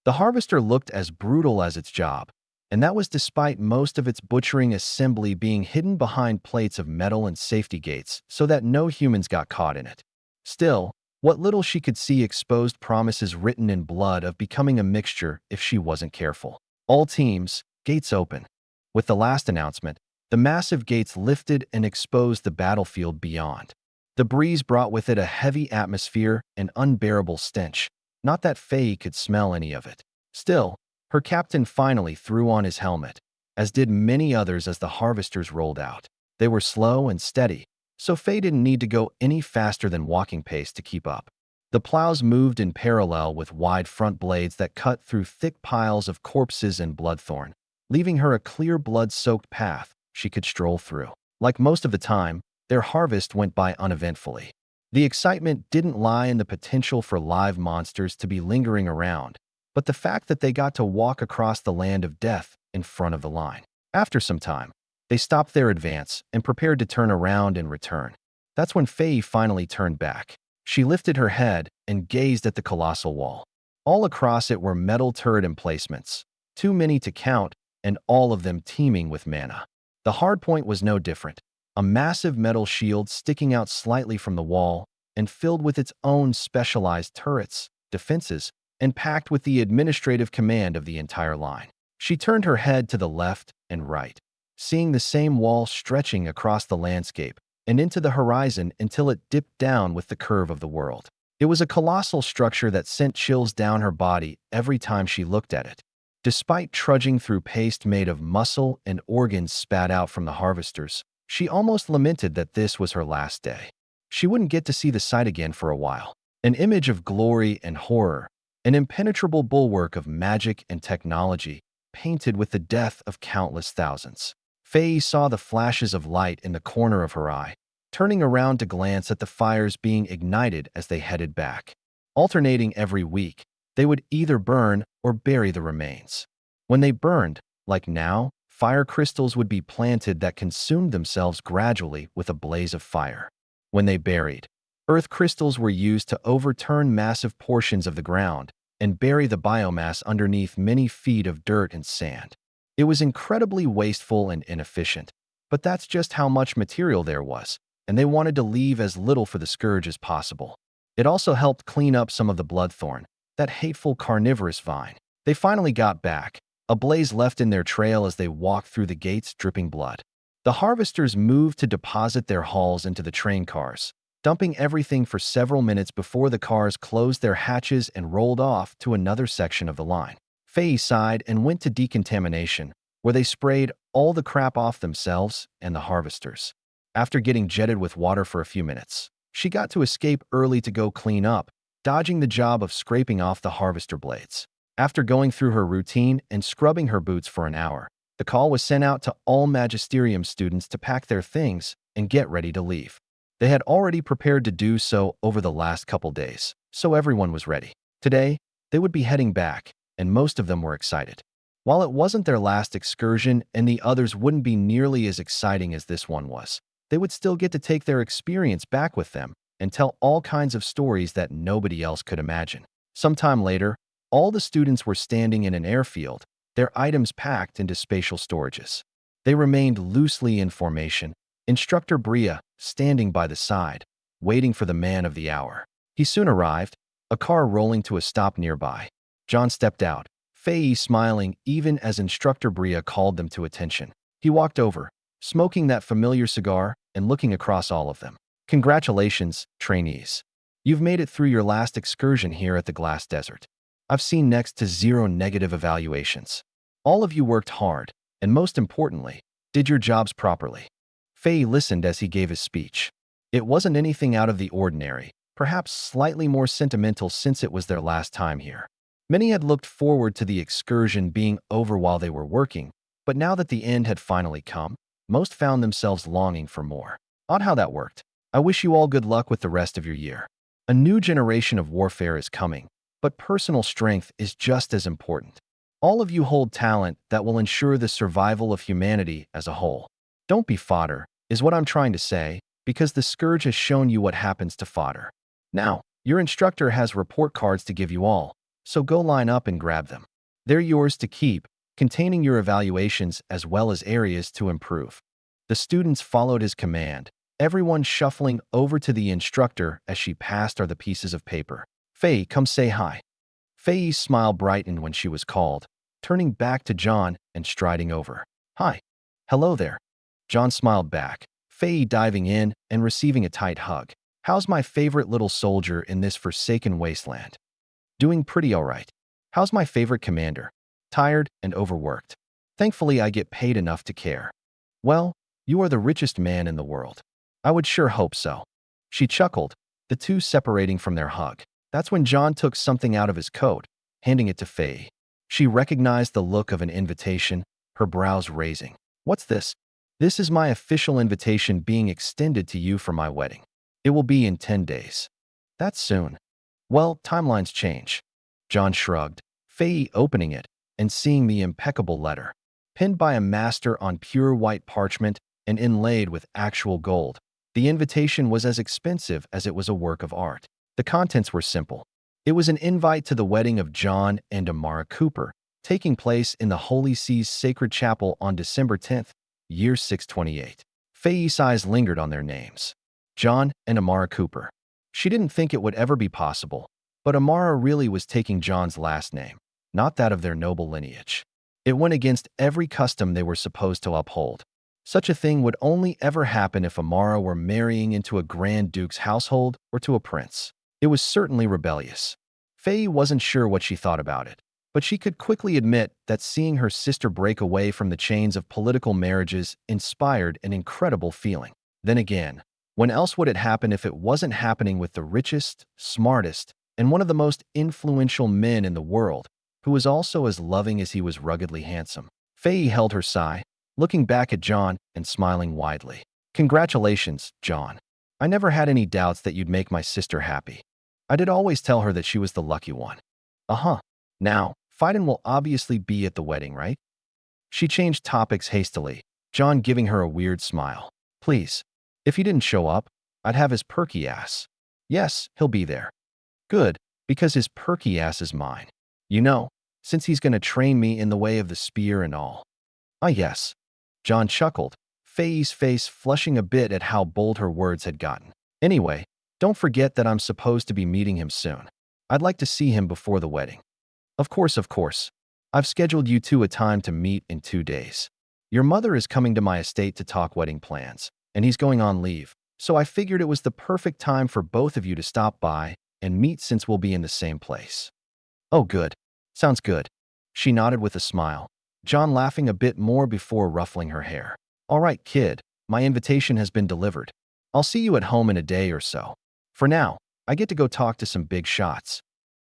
The harvester looked as brutal as its job, and that was despite most of its butchering assembly being hidden behind plates of metal and safety gates so that no humans got caught in it. Still, what little she could see exposed promises written in blood of becoming a mixture if she wasn't careful. All teams, gates open. With the last announcement, the massive gates lifted and exposed the battlefield beyond. The breeze brought with it a heavy atmosphere and unbearable stench. Not that Faye could smell any of it. Still, her captain finally threw on his helmet, as did many others as the harvesters rolled out. They were slow and steady, so Faye didn't need to go any faster than walking pace to keep up. The plows moved in parallel with wide front blades that cut through thick piles of corpses and bloodthorn, leaving her a clear blood-soaked path she could stroll through. Like most of the time, their harvest went by uneventfully. The excitement didn't lie in the potential for live monsters to be lingering around, but the fact that they got to walk across the land of death in front of the line. After some time, they stopped their advance and prepared to turn around and return. That's when Faye finally turned back. She lifted her head and gazed at the colossal wall. All across it were metal turret emplacements, too many to count, and all of them teeming with mana. The hardpoint was no different, a massive metal shield sticking out slightly from the wall and filled with its own specialized turrets, defenses, and packed with the administrative command of the entire line. She turned her head to the left and right, seeing the same wall stretching across the landscape and into the horizon until it dipped down with the curve of the world. It was a colossal structure that sent chills down her body every time she looked at it. Despite trudging through paste made of muscle and organs spat out from the harvesters, she almost lamented that this was her last day. She wouldn't get to see the site again for a while. An image of glory and horror, an impenetrable bulwark of magic and technology, painted with the death of countless thousands. Faye saw the flashes of light in the corner of her eye, turning around to glance at the fires being ignited as they headed back. Alternating every week, they would either burn or bury the remains. When they burned, like now, fire crystals would be planted that consumed themselves gradually with a blaze of fire. When they buried, earth crystals were used to overturn massive portions of the ground and bury the biomass underneath many feet of dirt and sand. It was incredibly wasteful and inefficient, but that's just how much material there was, and they wanted to leave as little for the scourge as possible. It also helped clean up some of the bloodthorn, that hateful carnivorous vine. They finally got back, a blaze left in their trail as they walked through the gates dripping blood. The harvesters moved to deposit their hauls into the train cars, dumping everything for several minutes before the cars closed their hatches and rolled off to another section of the line. Faye sighed and went to decontamination, where they sprayed all the crap off themselves and the harvesters. After getting jetted with water for a few minutes, she got to escape early to go clean up, dodging the job of scraping off the harvester blades. After going through her routine and scrubbing her boots for an hour, the call was sent out to all magisterium students to pack their things and get ready to leave. They had already prepared to do so over the last couple days, so everyone was ready. Today, they would be heading back, and most of them were excited. While it wasn't their last excursion and the others wouldn't be nearly as exciting as this one was, they would still get to take their experience back with them and tell all kinds of stories that nobody else could imagine. Sometime later, all the students were standing in an airfield, their items packed into spatial storages. They remained loosely in formation, Instructor Bria standing by the side, waiting for the man of the hour. He soon arrived, a car rolling to a stop nearby. John stepped out, Faye smiling even as Instructor Bria called them to attention. He walked over, smoking that familiar cigar and looking across all of them. Congratulations, trainees. You've made it through your last excursion here at the Glass Desert. I've seen next to 0 negative evaluations. All of you worked hard, and most importantly, did your jobs properly. Faye listened as he gave his speech. It wasn't anything out of the ordinary, perhaps slightly more sentimental since it was their last time here. Many had looked forward to the excursion being over while they were working, but now that the end had finally come, most found themselves longing for more. Odd how that worked. I wish you all good luck with the rest of your year. A new generation of warfare is coming, but personal strength is just as important. All of you hold talent that will ensure the survival of humanity as a whole. Don't be fodder, is what I'm trying to say, because the scourge has shown you what happens to fodder. Now, your instructor has report cards to give you all, so go line up and grab them. They're yours to keep, containing your evaluations as well as areas to improve. The students followed his command, everyone shuffling over to the instructor as she passed her the pieces of paper. Faye, come say hi. Faye's smile brightened when she was called, turning back to John and striding over. Hi. Hello there. John smiled back, Faye diving in and receiving a tight hug. How's my favorite little soldier in this forsaken wasteland? Doing pretty all right. How's my favorite commander? Tired and overworked. Thankfully, I get paid enough to care. Well, you are the richest man in the world. I would sure hope so. She chuckled, the two separating from their hug. That's when John took something out of his coat, handing it to Faye. She recognized the look of an invitation, her brows raising. What's this? This is my official invitation being extended to you for my wedding. It will be in 10 days. That's soon. Well, timelines change. John shrugged, Faye opening it and seeing the impeccable letter, penned by a master on pure white parchment and inlaid with actual gold. The invitation was as expensive as it was a work of art. The contents were simple. It was an invite to the wedding of John and Amara Cooper, taking place in the Holy See's Sacred Chapel on December 10th, year 628. Faye's eyes lingered on their names. John and Amara Cooper. She didn't think it would ever be possible, but Amara really was taking John's last name, not that of their noble lineage. It went against every custom they were supposed to uphold. Such a thing would only ever happen if Amara were marrying into a Grand Duke's household or to a prince. It was certainly rebellious. Faye wasn't sure what she thought about it, but she could quickly admit that seeing her sister break away from the chains of political marriages inspired an incredible feeling. Then again, when else would it happen if it wasn't happening with the richest, smartest, and one of the most influential men in the world, who was also as loving as he was ruggedly handsome? Faye held her sigh, looking back at John and smiling widely. Congratulations, John. I never had any doubts that you'd make my sister happy. I did always tell her that she was the lucky one. Uh-huh. Now, Fiden will obviously be at the wedding, right? She changed topics hastily, John giving her a weird smile. Please. If he didn't show up, I'd have his perky ass. Yes, he'll be there. Good, because his perky ass is mine. You know, since he's gonna train me in the way of the spear and all. Ah, yes. John chuckled, Faye's face flushing a bit at how bold her words had gotten. Anyway, don't forget that I'm supposed to be meeting him soon. I'd like to see him before the wedding. Of course, of course. I've scheduled you two a time to meet in 2 days. Your mother is coming to my estate to talk wedding plans, and he's going on leave, so I figured it was the perfect time for both of you to stop by and meet since we'll be in the same place. Oh, good. Sounds good. She nodded with a smile, John laughing a bit more before ruffling her hair. All right, kid, my invitation has been delivered. I'll see you at home in a day or so. For now, I get to go talk to some big shots.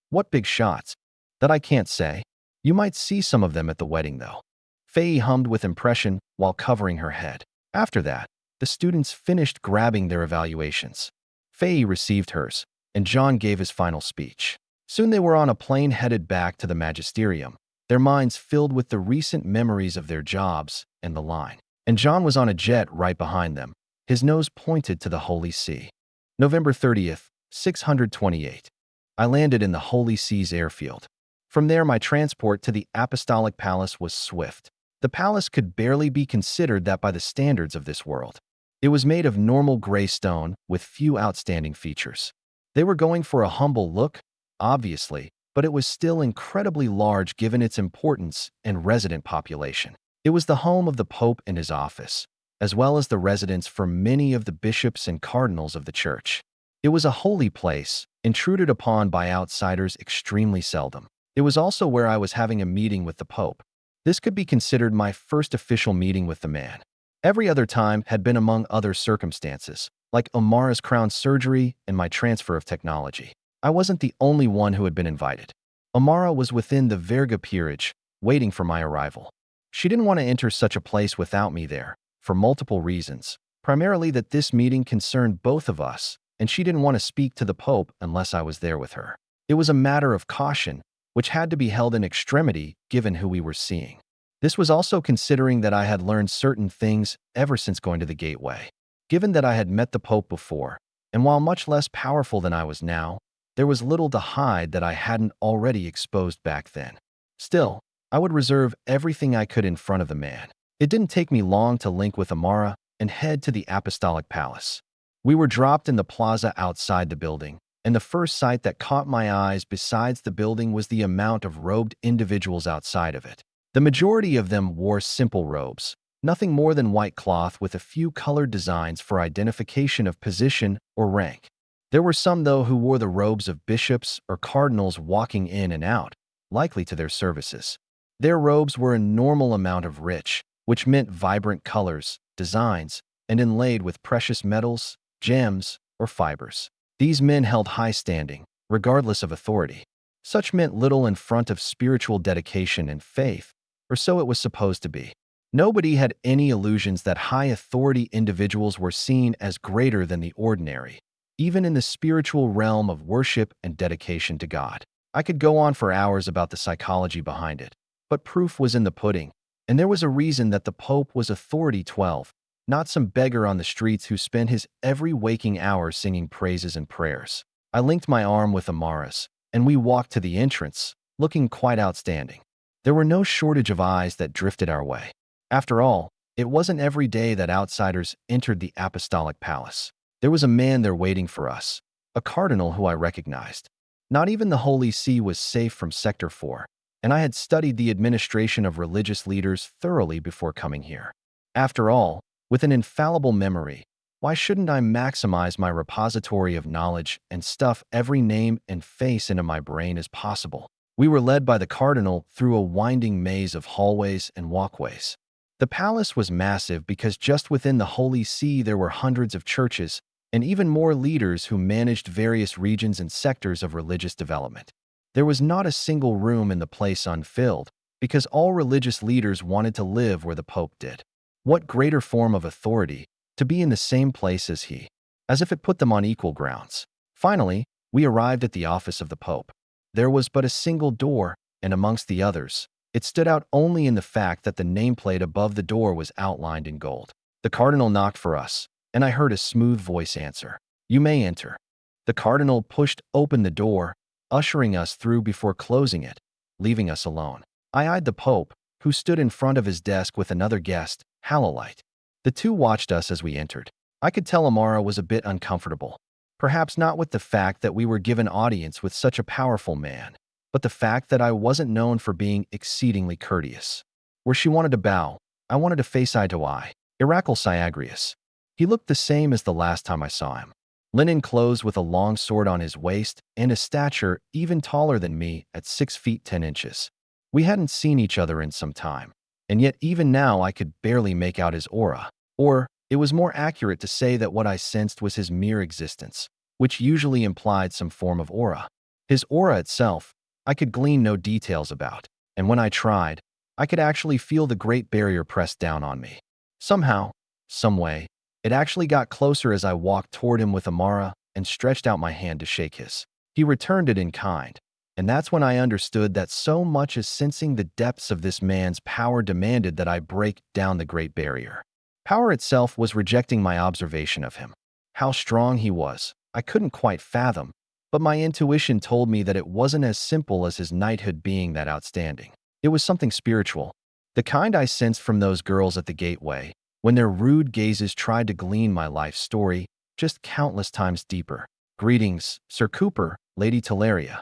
What big shots? That I can't say. You might see some of them at the wedding, though. Faye hummed with impression while covering her head. After that, the students finished grabbing their evaluations. Faye received hers, and John gave his final speech. Soon they were on a plane headed back to the magisterium, their minds filled with the recent memories of their jobs and the line. And John was on a jet right behind them, his nose pointed to the Holy See. November 30th, 628. I landed in the Holy See's airfield. From there, my transport to the Apostolic Palace was swift. The palace could barely be considered that by the standards of this world. It was made of normal gray stone with few outstanding features. They were going for a humble look, obviously, but it was still incredibly large given its importance and resident population. It was the home of the Pope and his office, as well as the residence for many of the bishops and cardinals of the church. It was a holy place, intruded upon by outsiders extremely seldom. It was also where I was having a meeting with the Pope. This could be considered my first official meeting with the man. Every other time had been among other circumstances, like Amara's crown surgery and my transfer of technology. I wasn't the only one who had been invited. Amara was within the Verga peerage, waiting for my arrival. She didn't want to enter such a place without me there, for multiple reasons, primarily that this meeting concerned both of us, and she didn't want to speak to the Pope unless I was there with her. It was a matter of caution, which had to be held in extremity given who we were seeing. This was also considering that I had learned certain things ever since going to the gateway. Given that I had met the Pope before, and while much less powerful than I was now, there was little to hide that I hadn't already exposed back then. Still, I would reserve everything I could in front of the man. It didn't take me long to link with Amara and head to the Apostolic Palace. We were dropped in the plaza outside the building, and the first sight that caught my eyes besides the building was the amount of robed individuals outside of it. The majority of them wore simple robes, nothing more than white cloth with a few colored designs for identification of position or rank. There were some, though, who wore the robes of bishops or cardinals walking in and out, likely to their services. Their robes were a normal amount of rich, which meant vibrant colors, designs, and inlaid with precious metals, gems, or fibers. These men held high standing, regardless of authority. Such meant little in front of spiritual dedication and faith, or so it was supposed to be. Nobody had any illusions that high authority individuals were seen as greater than the ordinary, even in the spiritual realm of worship and dedication to God. I could go on for hours about the psychology behind it, but proof was in the pudding, and there was a reason that the Pope was Authority 12, not some beggar on the streets who spent his every waking hour singing praises and prayers. I linked my arm with Amara's, and we walked to the entrance, looking quite outstanding. There were no shortage of eyes that drifted our way. After all, it wasn't every day that outsiders entered the apostolic palace. There was a man there waiting for us, a cardinal who I recognized. Not even the Holy See was safe from Sector 4, and I had studied the administration of religious leaders thoroughly before coming here. After all, with an infallible memory, why shouldn't I maximize my repository of knowledge and stuff every name and face into my brain as possible? We were led by the cardinal through a winding maze of hallways and walkways. The palace was massive because just within the Holy See there were hundreds of churches and even more leaders who managed various regions and sectors of religious development. There was not a single room in the place unfilled because all religious leaders wanted to live where the Pope did. What greater form of authority to be in the same place as he, as if it put them on equal grounds. Finally, we arrived at the office of the Pope. There was but a single door, and amongst the others, it stood out only in the fact that the nameplate above the door was outlined in gold. The cardinal knocked for us, and I heard a smooth voice answer, "You may enter." The cardinal pushed open the door, ushering us through before closing it, leaving us alone. I eyed the Pope, who stood in front of his desk with another guest, Halolite. The two watched us as we entered. I could tell Amara was a bit uncomfortable. Perhaps not with the fact that we were given audience with such a powerful man, but the fact that I wasn't known for being exceedingly courteous. Where she wanted to bow, I wanted to face eye to eye. Iracle Syagrius. He looked the same as the last time I saw him. Linen clothes with a long sword on his waist and a stature even taller than me at 6 feet 10 inches. We hadn't seen each other in some time, and yet even now I could barely make out his aura. Or, it was more accurate to say that what I sensed was his mere existence, which usually implied some form of aura. His aura itself, I could glean no details about, and when I tried, I could actually feel the Great Barrier pressed down on me. Somehow, some way, it actually got closer as I walked toward him with Amara and stretched out my hand to shake his. He returned it in kind, and that's when I understood that so much as sensing the depths of this man's power demanded that I break down the Great Barrier. Power itself was rejecting my observation of him. How strong he was, I couldn't quite fathom, but my intuition told me that it wasn't as simple as his knighthood being that outstanding. It was something spiritual, the kind I sensed from those girls at the gateway, when their rude gazes tried to glean my life story, just countless times deeper. "Greetings, Sir Cooper, Lady Teleria."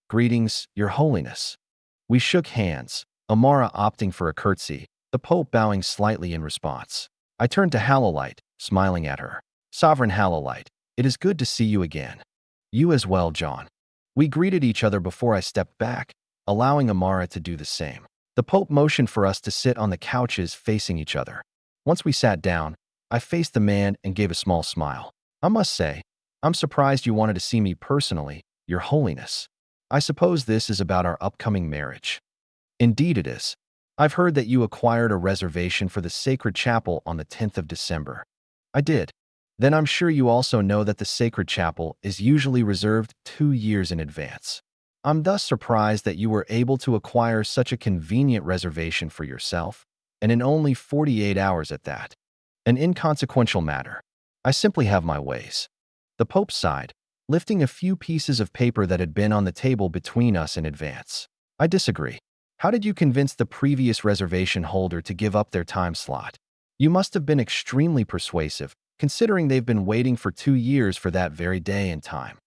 "Greetings, Your Holiness." We shook hands, Amara opting for a curtsy, the Pope bowing slightly in response. I turned to Halolite, smiling at her. "Sovereign Halolite, it is good to see you again." "You as well, John." We greeted each other before I stepped back, allowing Amara to do the same. The Pope motioned for us to sit on the couches facing each other. Once we sat down, I faced the man and gave a small smile. "I must say, I'm surprised you wanted to see me personally, Your Holiness. I suppose this is about our upcoming marriage." "Indeed it is. I've heard that you acquired a reservation for the Sacred Chapel on the 10th of December. "I did." "Then I'm sure you also know that the Sacred Chapel is usually reserved 2 years in advance. I'm thus surprised that you were able to acquire such a convenient reservation for yourself, and in only 48 hours at that. An inconsequential matter. I simply have my ways." The Pope sighed, lifting a few pieces of paper that had been on the table between us in advance. "I disagree. How did you convince the previous reservation holder to give up their time slot? You must have been extremely persuasive, considering they've been waiting for 2 years for that very day and time."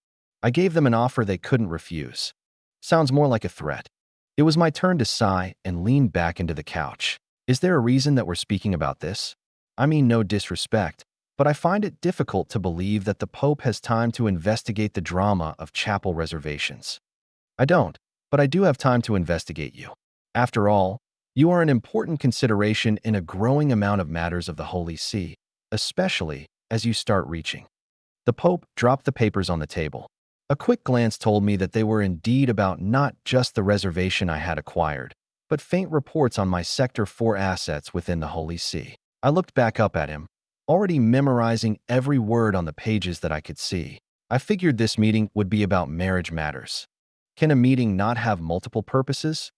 "I gave them an offer they couldn't refuse." "Sounds more like a threat." It was my turn to sigh and lean back into the couch. "Is there a reason that we're speaking about this? I mean no disrespect, but I find it difficult to believe that the Pope has time to investigate the drama of chapel reservations." "I don't, but I do have time to investigate you. After all, you are an important consideration in a growing amount of matters of the Holy See, especially as you start reaching." The Pope dropped the papers on the table. A quick glance told me that they were indeed about not just the reservation I had acquired, but faint reports on my Sector 4 assets within the Holy See. I looked back up at him, already memorizing every word on the pages that I could see. I figured this meeting would be about marriage matters. Can a meeting not have multiple purposes?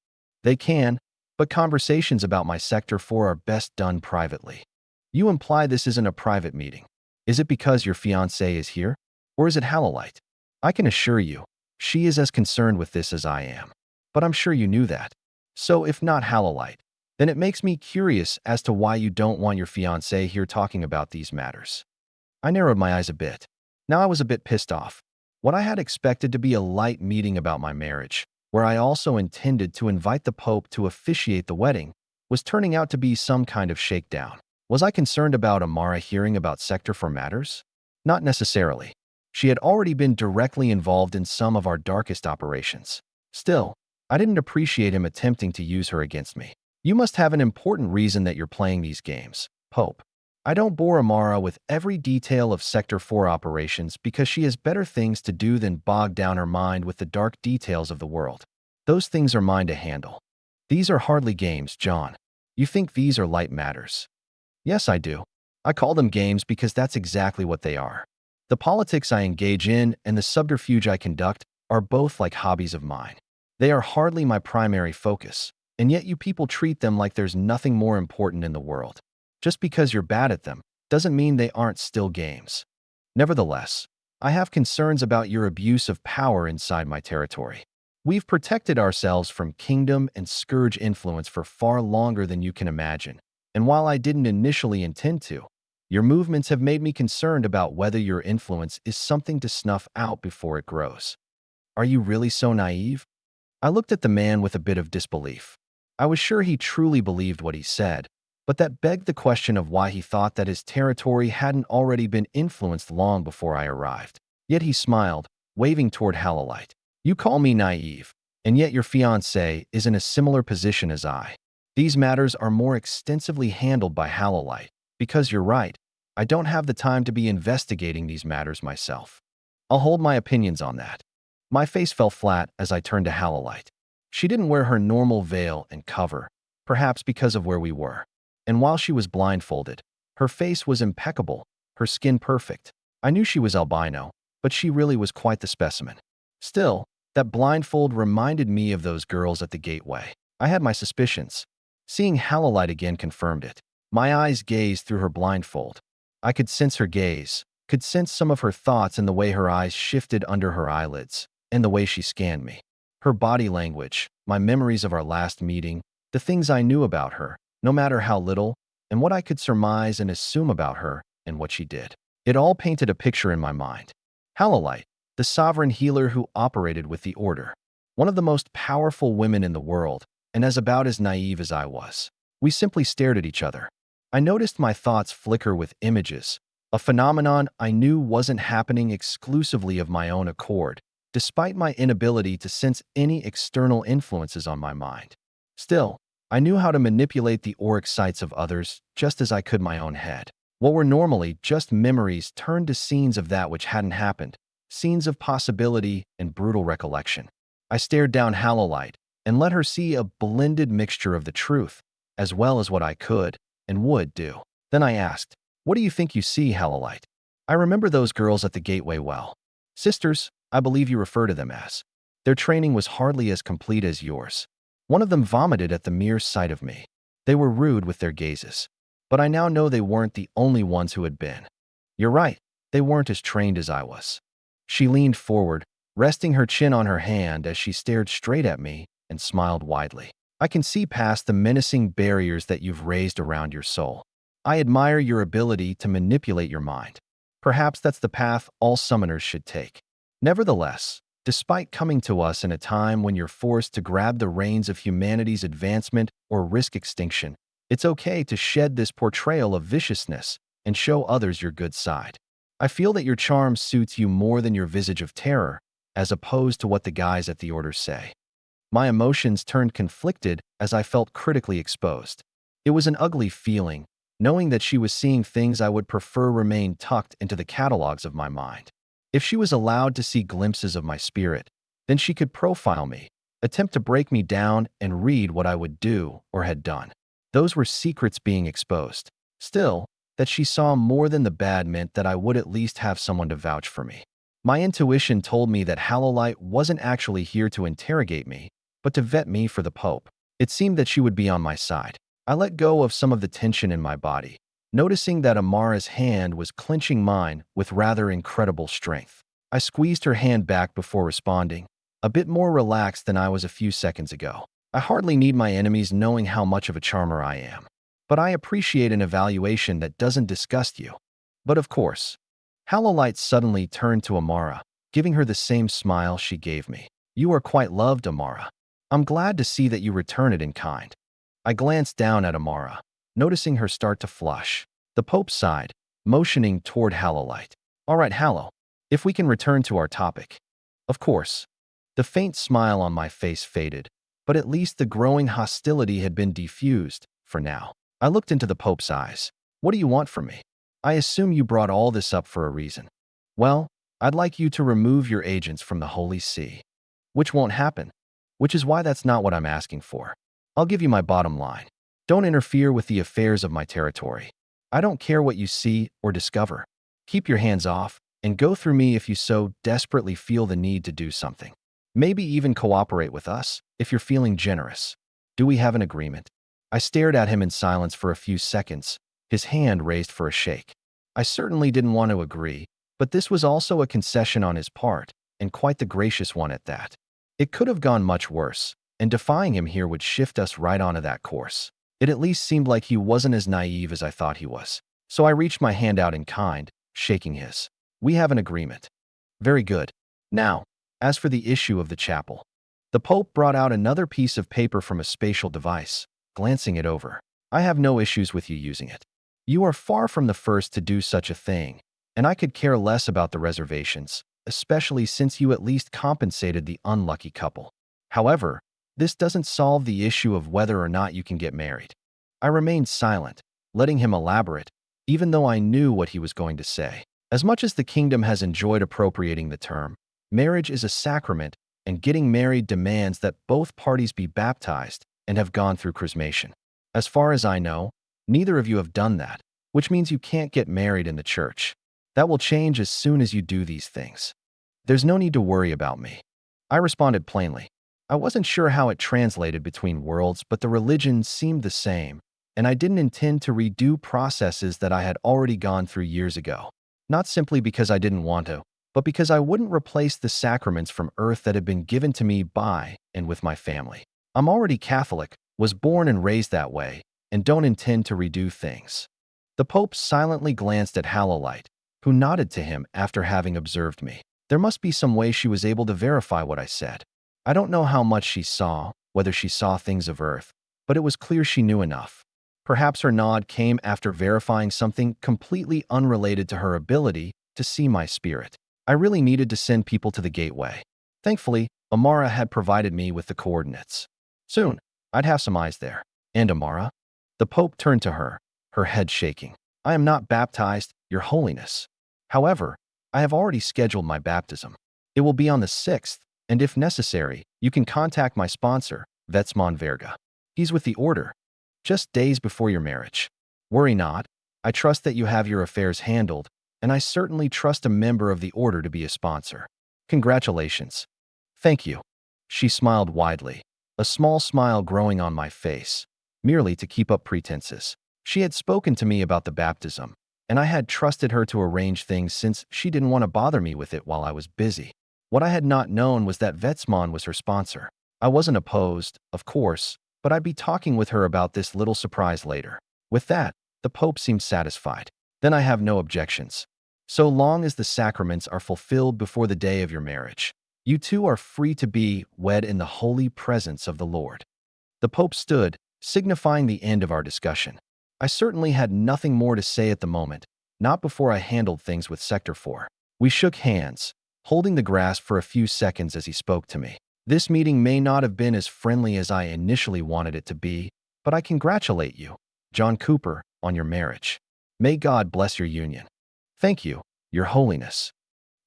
They can, but conversations about my Sector 4 are best done privately. You imply this isn't a private meeting. Is it because your fiancé is here? Or is it Halolite? I can assure you, she is as concerned with this as I am. But I'm sure you knew that. So if not Halolite, then it makes me curious as to why you don't want your fiancé here talking about these matters. I narrowed my eyes a bit. Now I was a bit pissed off. What I had expected to be a light meeting about my marriage, where I also intended to invite the Pope to officiate the wedding, was turning out to be some kind of shakedown. Was I concerned about Amara hearing about Sector 4 matters? Not necessarily. She had already been directly involved in some of our darkest operations. Still, I didn't appreciate him attempting to use her against me. You must have an important reason that you're playing these games, Pope. I don't bore Amara with every detail of Sector 4 operations because she has better things to do than bog down her mind with the dark details of the world. Those things are mine to handle. These are hardly games, John. You think these are light matters? Yes, I do. I call them games because that's exactly what they are. The politics I engage in and the subterfuge I conduct are both like hobbies of mine. They are hardly my primary focus, and yet you people treat them like there's nothing more important in the world. Just because you're bad at them doesn't mean they aren't still games. Nevertheless, I have concerns about your abuse of power inside my territory. We've protected ourselves from kingdom and scourge influence for far longer than you can imagine, and while I didn't initially intend to, your movements have made me concerned about whether your influence is something to snuff out before it grows. Are you really so naive? I looked at the man with a bit of disbelief. I was sure he truly believed what he said, but that begged the question of why he thought that his territory hadn't already been influenced long before I arrived. Yet he smiled, waving toward Halolite. You call me naive, and yet your fiancé is in a similar position as I. These matters are more extensively handled by Halolite, because you're right, I don't have the time to be investigating these matters myself. I'll hold my opinions on that. My face fell flat as I turned to Halolite. She didn't wear her normal veil and cover, perhaps because of where we were. And while she was blindfolded, her face was impeccable, her skin perfect. I knew she was albino, but she really was quite the specimen. Still, that blindfold reminded me of those girls at the gateway. I had my suspicions. Seeing Halolite again confirmed it. My eyes gazed through her blindfold. I could sense her gaze, could sense some of her thoughts in the way her eyes shifted under her eyelids, and the way she scanned me. Her body language, my memories of our last meeting, the things I knew about her, no matter how little, and what I could surmise and assume about her and what she did. It all painted a picture in my mind. Halolite, the sovereign healer who operated with the Order. One of the most powerful women in the world, and about as naive as I was. We simply stared at each other. I noticed my thoughts flicker with images, a phenomenon I knew wasn't happening exclusively of my own accord, despite my inability to sense any external influences on my mind. Still, I knew how to manipulate the auric sights of others just as I could my own head. What were normally just memories turned to scenes of that which hadn't happened, scenes of possibility and brutal recollection. I stared down Halolite and let her see a blended mixture of the truth, as well as what I could and would do. Then I asked, "What do you think you see, Halolite?" I remember those girls at the gateway well. Sisters, I believe you refer to them as. Their training was hardly as complete as yours. One of them vomited at the mere sight of me. They were rude with their gazes. But I now know they weren't the only ones who had been. You're right, they weren't as trained as I was. She leaned forward, resting her chin on her hand as she stared straight at me and smiled widely. I can see past the menacing barriers that you've raised around your soul. I admire your ability to manipulate your mind. Perhaps that's the path all summoners should take. Nevertheless, despite coming to us in a time when you're forced to grab the reins of humanity's advancement or risk extinction, it's okay to shed this portrayal of viciousness and show others your good side. I feel that your charm suits you more than your visage of terror, as opposed to what the guys at the Order say. My emotions turned conflicted as I felt critically exposed. It was an ugly feeling, knowing that she was seeing things I would prefer remain tucked into the catalogs of my mind. If she was allowed to see glimpses of my spirit, then she could profile me, attempt to break me down, and read what I would do or had done. Those were secrets being exposed. Still, that she saw more than the bad meant that I would at least have someone to vouch for me. My intuition told me that Halolite wasn't actually here to interrogate me, but to vet me for the Pope. It seemed that she would be on my side. I let go of some of the tension in my body, noticing that Amara's hand was clenching mine with rather incredible strength. I squeezed her hand back before responding, a bit more relaxed than I was a few seconds ago. I hardly need my enemies knowing how much of a charmer I am. But I appreciate an evaluation that doesn't disgust you. But of course, Hallowlight suddenly turned to Amara, giving her the same smile she gave me. You are quite loved, Amara. I'm glad to see that you return it in kind. I glanced down at Amara, noticing her start to flush. The Pope sighed, motioning toward Hallowlight. All right, Hallow, if we can return to our topic. Of course. The faint smile on my face faded, but at least the growing hostility had been defused, for now. I looked into the Pope's eyes. What do you want from me? I assume you brought all this up for a reason. Well, I'd like you to remove your agents from the Holy See. Which won't happen. Which is why that's not what I'm asking for. I'll give you my bottom line. Don't interfere with the affairs of my territory. I don't care what you see or discover. Keep your hands off, and go through me if you so desperately feel the need to do something. Maybe even cooperate with us, if you're feeling generous. Do we have an agreement? I stared at him in silence for a few seconds, his hand raised for a shake. I certainly didn't want to agree, but this was also a concession on his part, and quite the gracious one at that. It could have gone much worse, and defying him here would shift us right onto that course. It at least seemed like he wasn't as naive as I thought he was. So I reached my hand out in kind, shaking his. We have an agreement. Very good. Now, as for the issue of the chapel. The Pope brought out another piece of paper from a spatial device, glancing it over. I have no issues with you using it. You are far from the first to do such a thing, and I could care less about the reservations, especially since you at least compensated the unlucky couple. However, this doesn't solve the issue of whether or not you can get married. I remained silent, letting him elaborate, even though I knew what he was going to say. As much as the kingdom has enjoyed appropriating the term, marriage is a sacrament, and getting married demands that both parties be baptized and have gone through chrismation. As far as I know, neither of you have done that, which means you can't get married in the church. That will change as soon as you do these things. There's no need to worry about me. I responded plainly. I wasn't sure how it translated between worlds, but the religion seemed the same, and I didn't intend to redo processes that I had already gone through years ago. Not simply because I didn't want to, but because I wouldn't replace the sacraments from earth that had been given to me by and with my family. I'm already Catholic, was born and raised that way, and don't intend to redo things. The Pope silently glanced at Hallowlight, who nodded to him after having observed me. There must be some way she was able to verify what I said. I don't know how much she saw, whether she saw things of earth, but it was clear she knew enough. Perhaps her nod came after verifying something completely unrelated to her ability to see my spirit. I really needed to send people to the gateway. Thankfully, Amara had provided me with the coordinates. Soon, I'd have some eyes there. And Amara? The Pope turned to her, her head shaking. I am not baptized, Your Holiness. However, I have already scheduled my baptism. It will be on the 6th, and if necessary, you can contact my sponsor, Vetsman Verga. He's with the order, just days before your marriage. Worry not. I trust that you have your affairs handled, and I certainly trust a member of the order to be a sponsor. Congratulations. Thank you. She smiled widely, a small smile growing on my face, merely to keep up pretenses. She had spoken to me about the baptism, and I had trusted her to arrange things since she didn't want to bother me with it while I was busy. What I had not known was that Vetsman was her sponsor. I wasn't opposed, of course, but I'd be talking with her about this little surprise later. With that, the Pope seemed satisfied. Then I have no objections. So long as the sacraments are fulfilled before the day of your marriage, you two are free to be wed in the holy presence of the Lord. The Pope stood, signifying the end of our discussion. I certainly had nothing more to say at the moment, not before I handled things with Sector 4. We shook hands, holding the grasp for a few seconds as he spoke to me. This meeting may not have been as friendly as I initially wanted it to be, but I congratulate you, John Cooper, on your marriage. May God bless your union. Thank you, Your Holiness.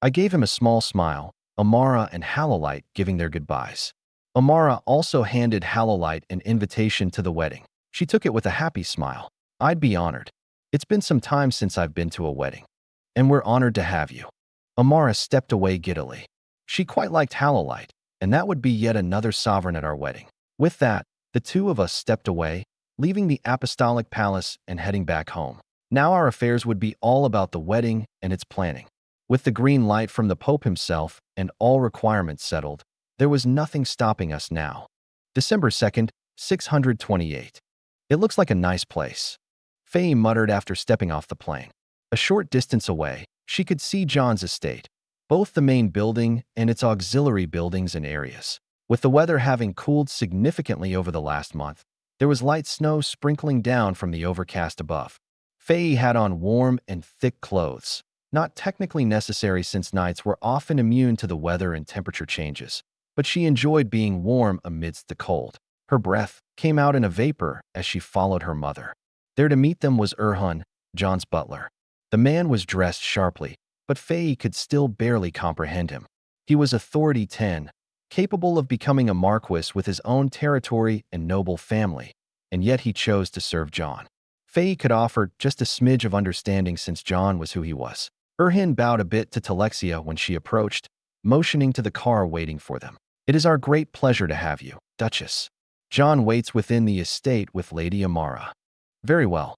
I gave him a small smile, Amara and Hallowlight giving their goodbyes. Amara also handed Hallowlight an invitation to the wedding. She took it with a happy smile. I'd be honored. It's been some time since I've been to a wedding. And we're honored to have you. Amara stepped away giddily. She quite liked Hallowlight, and that would be yet another sovereign at our wedding. With that, the two of us stepped away, leaving the apostolic palace and heading back home. Now our affairs would be all about the wedding and its planning. With the green light from the Pope himself and all requirements settled, there was nothing stopping us now. December 2nd, 628. It looks like a nice place, Faye muttered after stepping off the plane. A short distance away, she could see John's estate, both the main building and its auxiliary buildings and areas. With the weather having cooled significantly over the last month, there was light snow sprinkling down from the overcast above. Faye had on warm and thick clothes, not technically necessary since knights were often immune to the weather and temperature changes, but she enjoyed being warm amidst the cold. Her breath came out in a vapor as she followed her mother. There to meet them was Erhun, John's butler. The man was dressed sharply, but Faye could still barely comprehend him. He was authority 10, capable of becoming a marquis with his own territory and noble family, and yet he chose to serve John. Faye could offer just a smidge of understanding since John was who he was. Erhin bowed a bit to Talexia when she approached, motioning to the car waiting for them. "It is our great pleasure to have you, Duchess. John waits within the estate with Lady Amara." Very well.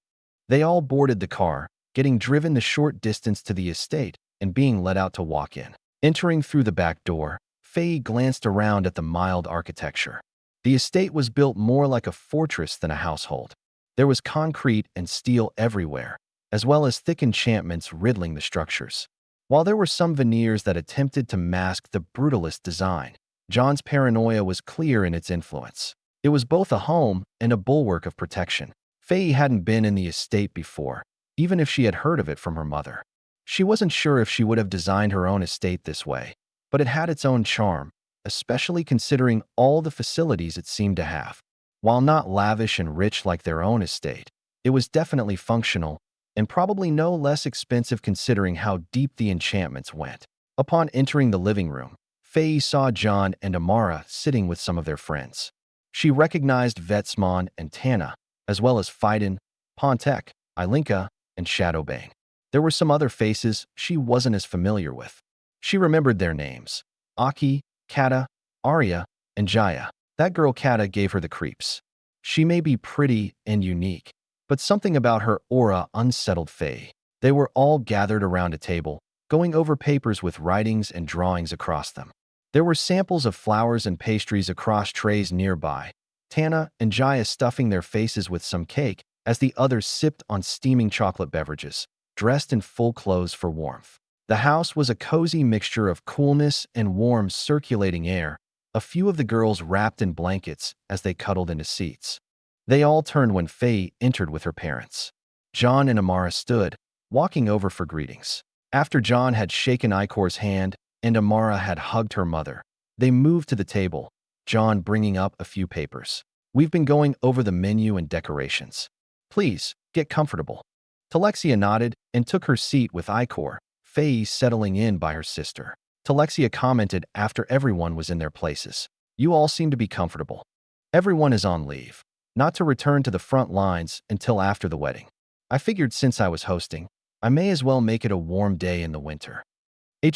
They all boarded the car, getting driven the short distance to the estate and being let out to walk in. Entering through the back door, Faye glanced around at the mild architecture. The estate was built more like a fortress than a household. There was concrete and steel everywhere, as well as thick enchantments riddling the structures. While there were some veneers that attempted to mask the brutalist design, John's paranoia was clear in its influence. It was both a home and a bulwark of protection. Faye hadn't been in the estate before, even if she had heard of it from her mother. She wasn't sure if she would have designed her own estate this way, but it had its own charm, especially considering all the facilities it seemed to have. While not lavish and rich like their own estate, it was definitely functional and probably no less expensive considering how deep the enchantments went. Upon entering the living room, Faye saw John and Amara sitting with some of their friends. She recognized Vetsmon and Tana, as well as Fiden, Pontek, Ilinka, and Shadowbang. There were some other faces she wasn't as familiar with. She remembered their names: Aki, Kata, Arya, and Jaya. That girl Kata gave her the creeps. She may be pretty and unique, but something about her aura unsettled Faye. They were all gathered around a table, going over papers with writings and drawings across them. There were samples of flowers and pastries across trays nearby, Tana and Jaya stuffing their faces with some cake as the others sipped on steaming chocolate beverages, dressed in full clothes for warmth. The house was a cozy mixture of coolness and warm circulating air, a few of the girls wrapped in blankets as they cuddled into seats. They all turned when Faye entered with her parents. John and Amara stood, walking over for greetings. After John had shaken Ikor's hand and Amara had hugged her mother, they moved to the table, John bringing up a few papers. "We've been going over the menu and decorations. Please, get comfortable." Talexia nodded and took her seat with Ikor, Faye settling in by her sister. Talexia commented after everyone was in their places. "You all seem to be comfortable. Everyone is on leave, not to return to the front lines until after the wedding. I figured since I was hosting, I may as well make it a warm day in the winter." It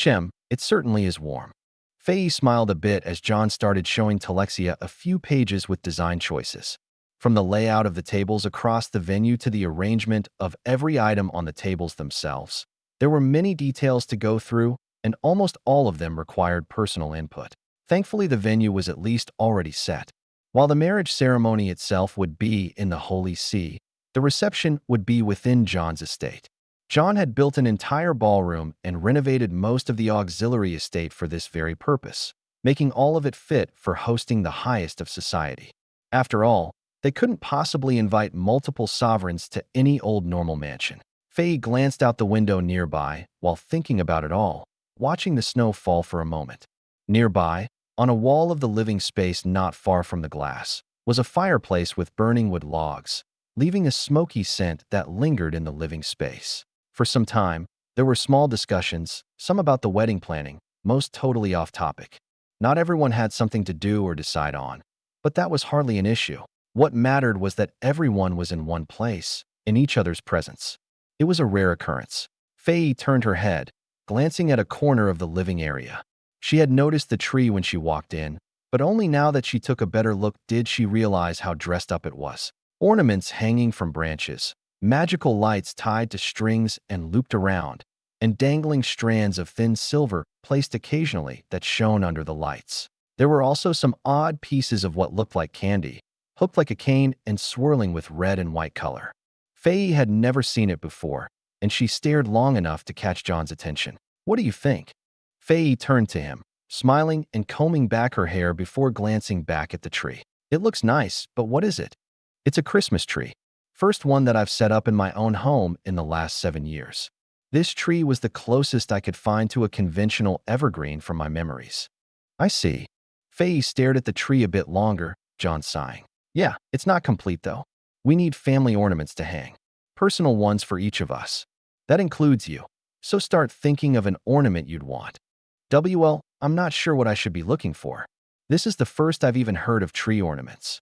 certainly is warm." Faye smiled a bit as John started showing Talexia a few pages with design choices. From the layout of the tables across the venue to the arrangement of every item on the tables themselves, there were many details to go through, and almost all of them required personal input. Thankfully, the venue was at least already set. While the marriage ceremony itself would be in the Holy See, the reception would be within John's estate. John had built an entire ballroom and renovated most of the auxiliary estate for this very purpose, making all of it fit for hosting the highest of society. After all, they couldn't possibly invite multiple sovereigns to any old normal mansion. Faye glanced out the window nearby while thinking about it all, watching the snow fall for a moment. Nearby, on a wall of the living space not far from the glass, was a fireplace with burning wood logs, leaving a smoky scent that lingered in the living space. For some time, there were small discussions, some about the wedding planning, most totally off topic. Not everyone had something to do or decide on, but that was hardly an issue. What mattered was that everyone was in one place, in each other's presence. It was a rare occurrence. Faye turned her head, glancing at a corner of the living area. She had noticed the tree when she walked in, but only now that she took a better look did she realize how dressed up it was. Ornaments hanging from branches, magical lights tied to strings and looped around, and dangling strands of thin silver placed occasionally that shone under the lights. There were also some odd pieces of what looked like candy, hooked like a cane and swirling with red and white color. Faye had never seen it before, and she stared long enough to catch John's attention. "What do you think?" Faye turned to him, smiling and combing back her hair before glancing back at the tree. "It looks nice, but what is it?" "It's a Christmas tree. First one that I've set up in my own home in the last 7 years. This tree was the closest I could find to a conventional evergreen from my memories." "I see." Faye stared at the tree a bit longer, John sighing. "Yeah, it's not complete though. We need family ornaments to hang. Personal ones for each of us. That includes you. So start thinking of an ornament you'd want." "Well, I'm not sure what I should be looking for. This is the first I've even heard of tree ornaments."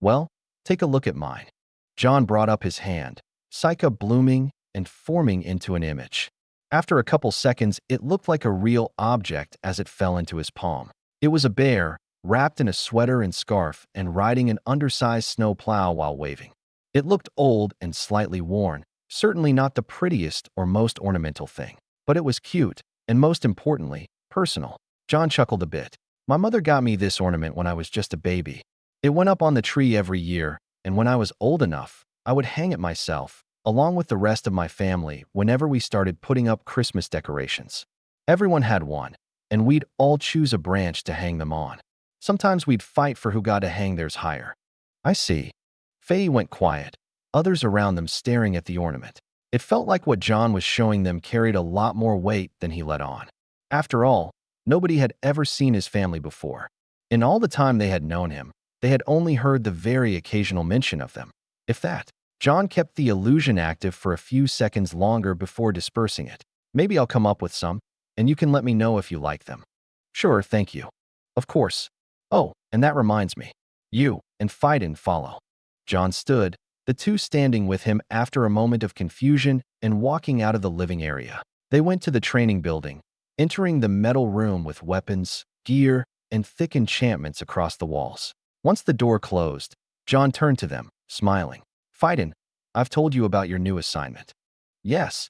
Well, take a look at mine." John brought up his hand, Psycha blooming and forming into an image. After a couple seconds, it looked like a real object as it fell into his palm. It was a bear, wrapped in a sweater and scarf and riding an undersized snow plow while waving. It looked old and slightly worn, certainly not the prettiest or most ornamental thing. But it was cute, and most importantly, personal. John chuckled a bit. "My mother got me this ornament when I was just a baby. It went up on the tree every year, and when I was old enough, I would hang it myself, along with the rest of my family whenever we started putting up Christmas decorations. Everyone had one, and we'd all choose a branch to hang them on. Sometimes we'd fight for who got to hang theirs higher." "I see." Faye went quiet, others around them staring at the ornament. It felt like what John was showing them carried a lot more weight than he let on. After all, nobody had ever seen his family before. In all the time they had known him, they had only heard the very occasional mention of them. If that. John kept the illusion active for a few seconds longer before dispersing it. "Maybe I'll come up with some, and you can let me know if you like them." "Sure, thank you." "Of course. Oh, and that reminds me. You and Phaidon follow." John stood, the two standing with him after a moment of confusion and walking out of the living area. They went to the training building, entering the metal room with weapons, gear, and thick enchantments across the walls. Once the door closed, John turned to them, smiling. "Phaidon, I've told you about your new assignment." "Yes.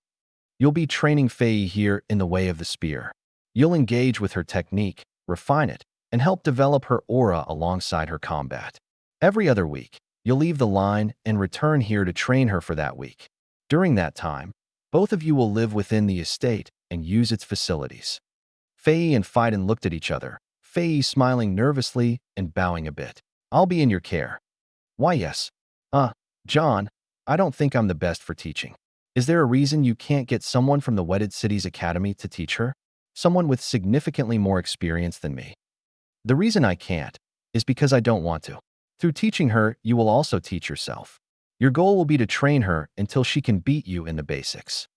You'll be training Faye here in the way of the spear. You'll engage with her technique, refine it, and help develop her aura alongside her combat. Every other week, you'll leave the line and return here to train her for that week. During that time, both of you will live within the estate and use its facilities." Faye and Phaidon looked at each other, Faye smiling nervously and bowing a bit. "I'll be in your care." "Why, yes. John, I don't think I'm the best for teaching. Is there a reason you can't get someone from the Wedded Cities Academy to teach her? Someone with significantly more experience than me?" "The reason I can't is because I don't want to. Through teaching her, you will also teach yourself. Your goal will be to train her until she can beat you in the basics."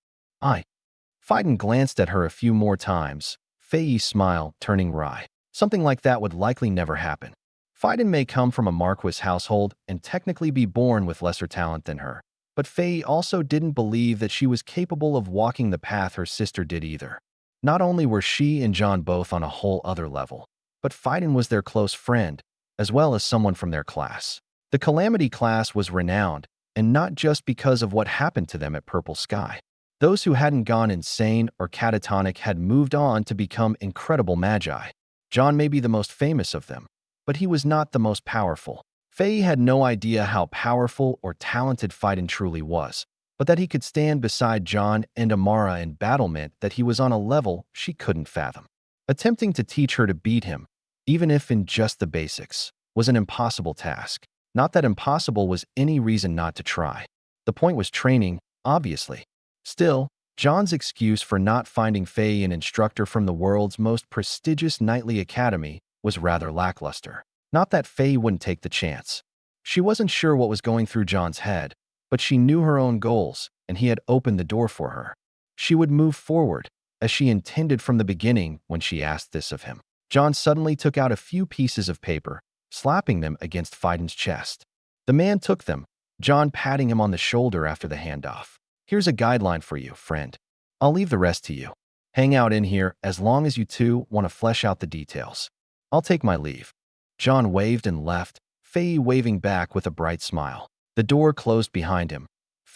Phaidon glanced at her a few more times, Faye's smile turning wry. Something like that would likely never happen. Phaidon may come from a Marquis household and technically be born with lesser talent than her, but Faye also didn't believe that she was capable of walking the path her sister did either. Not only were she and John both on a whole other level, but Phaidon was their close friend, as well as someone from their class. The Calamity class was renowned, and not just because of what happened to them at Purple Sky. Those who hadn't gone insane or catatonic had moved on to become incredible magi. John may be the most famous of them, but he was not the most powerful. Faye had no idea how powerful or talented Phaidon truly was, but that he could stand beside John and Amara in battle meant that he was on a level she couldn't fathom. Attempting to teach her to beat him, even if in just the basics, was an impossible task. Not that impossible was any reason not to try. The point was training, obviously. Still, John's excuse for not finding Faye an instructor from the world's most prestigious knightly academy was rather lackluster. Not that Faye wouldn't take the chance. She wasn't sure what was going through John's head, but she knew her own goals, and he had opened the door for her. She would move forward, as she intended from the beginning when she asked this of him. John suddenly took out a few pieces of paper, slapping them against Phaidon's chest. The man took them, John patting him on the shoulder after the handoff. "Here's a guideline for you, friend. I'll leave the rest to you. Hang out in here as long as you two want to flesh out the details. I'll take my leave." John waved and left, Faye waving back with a bright smile. The door closed behind him,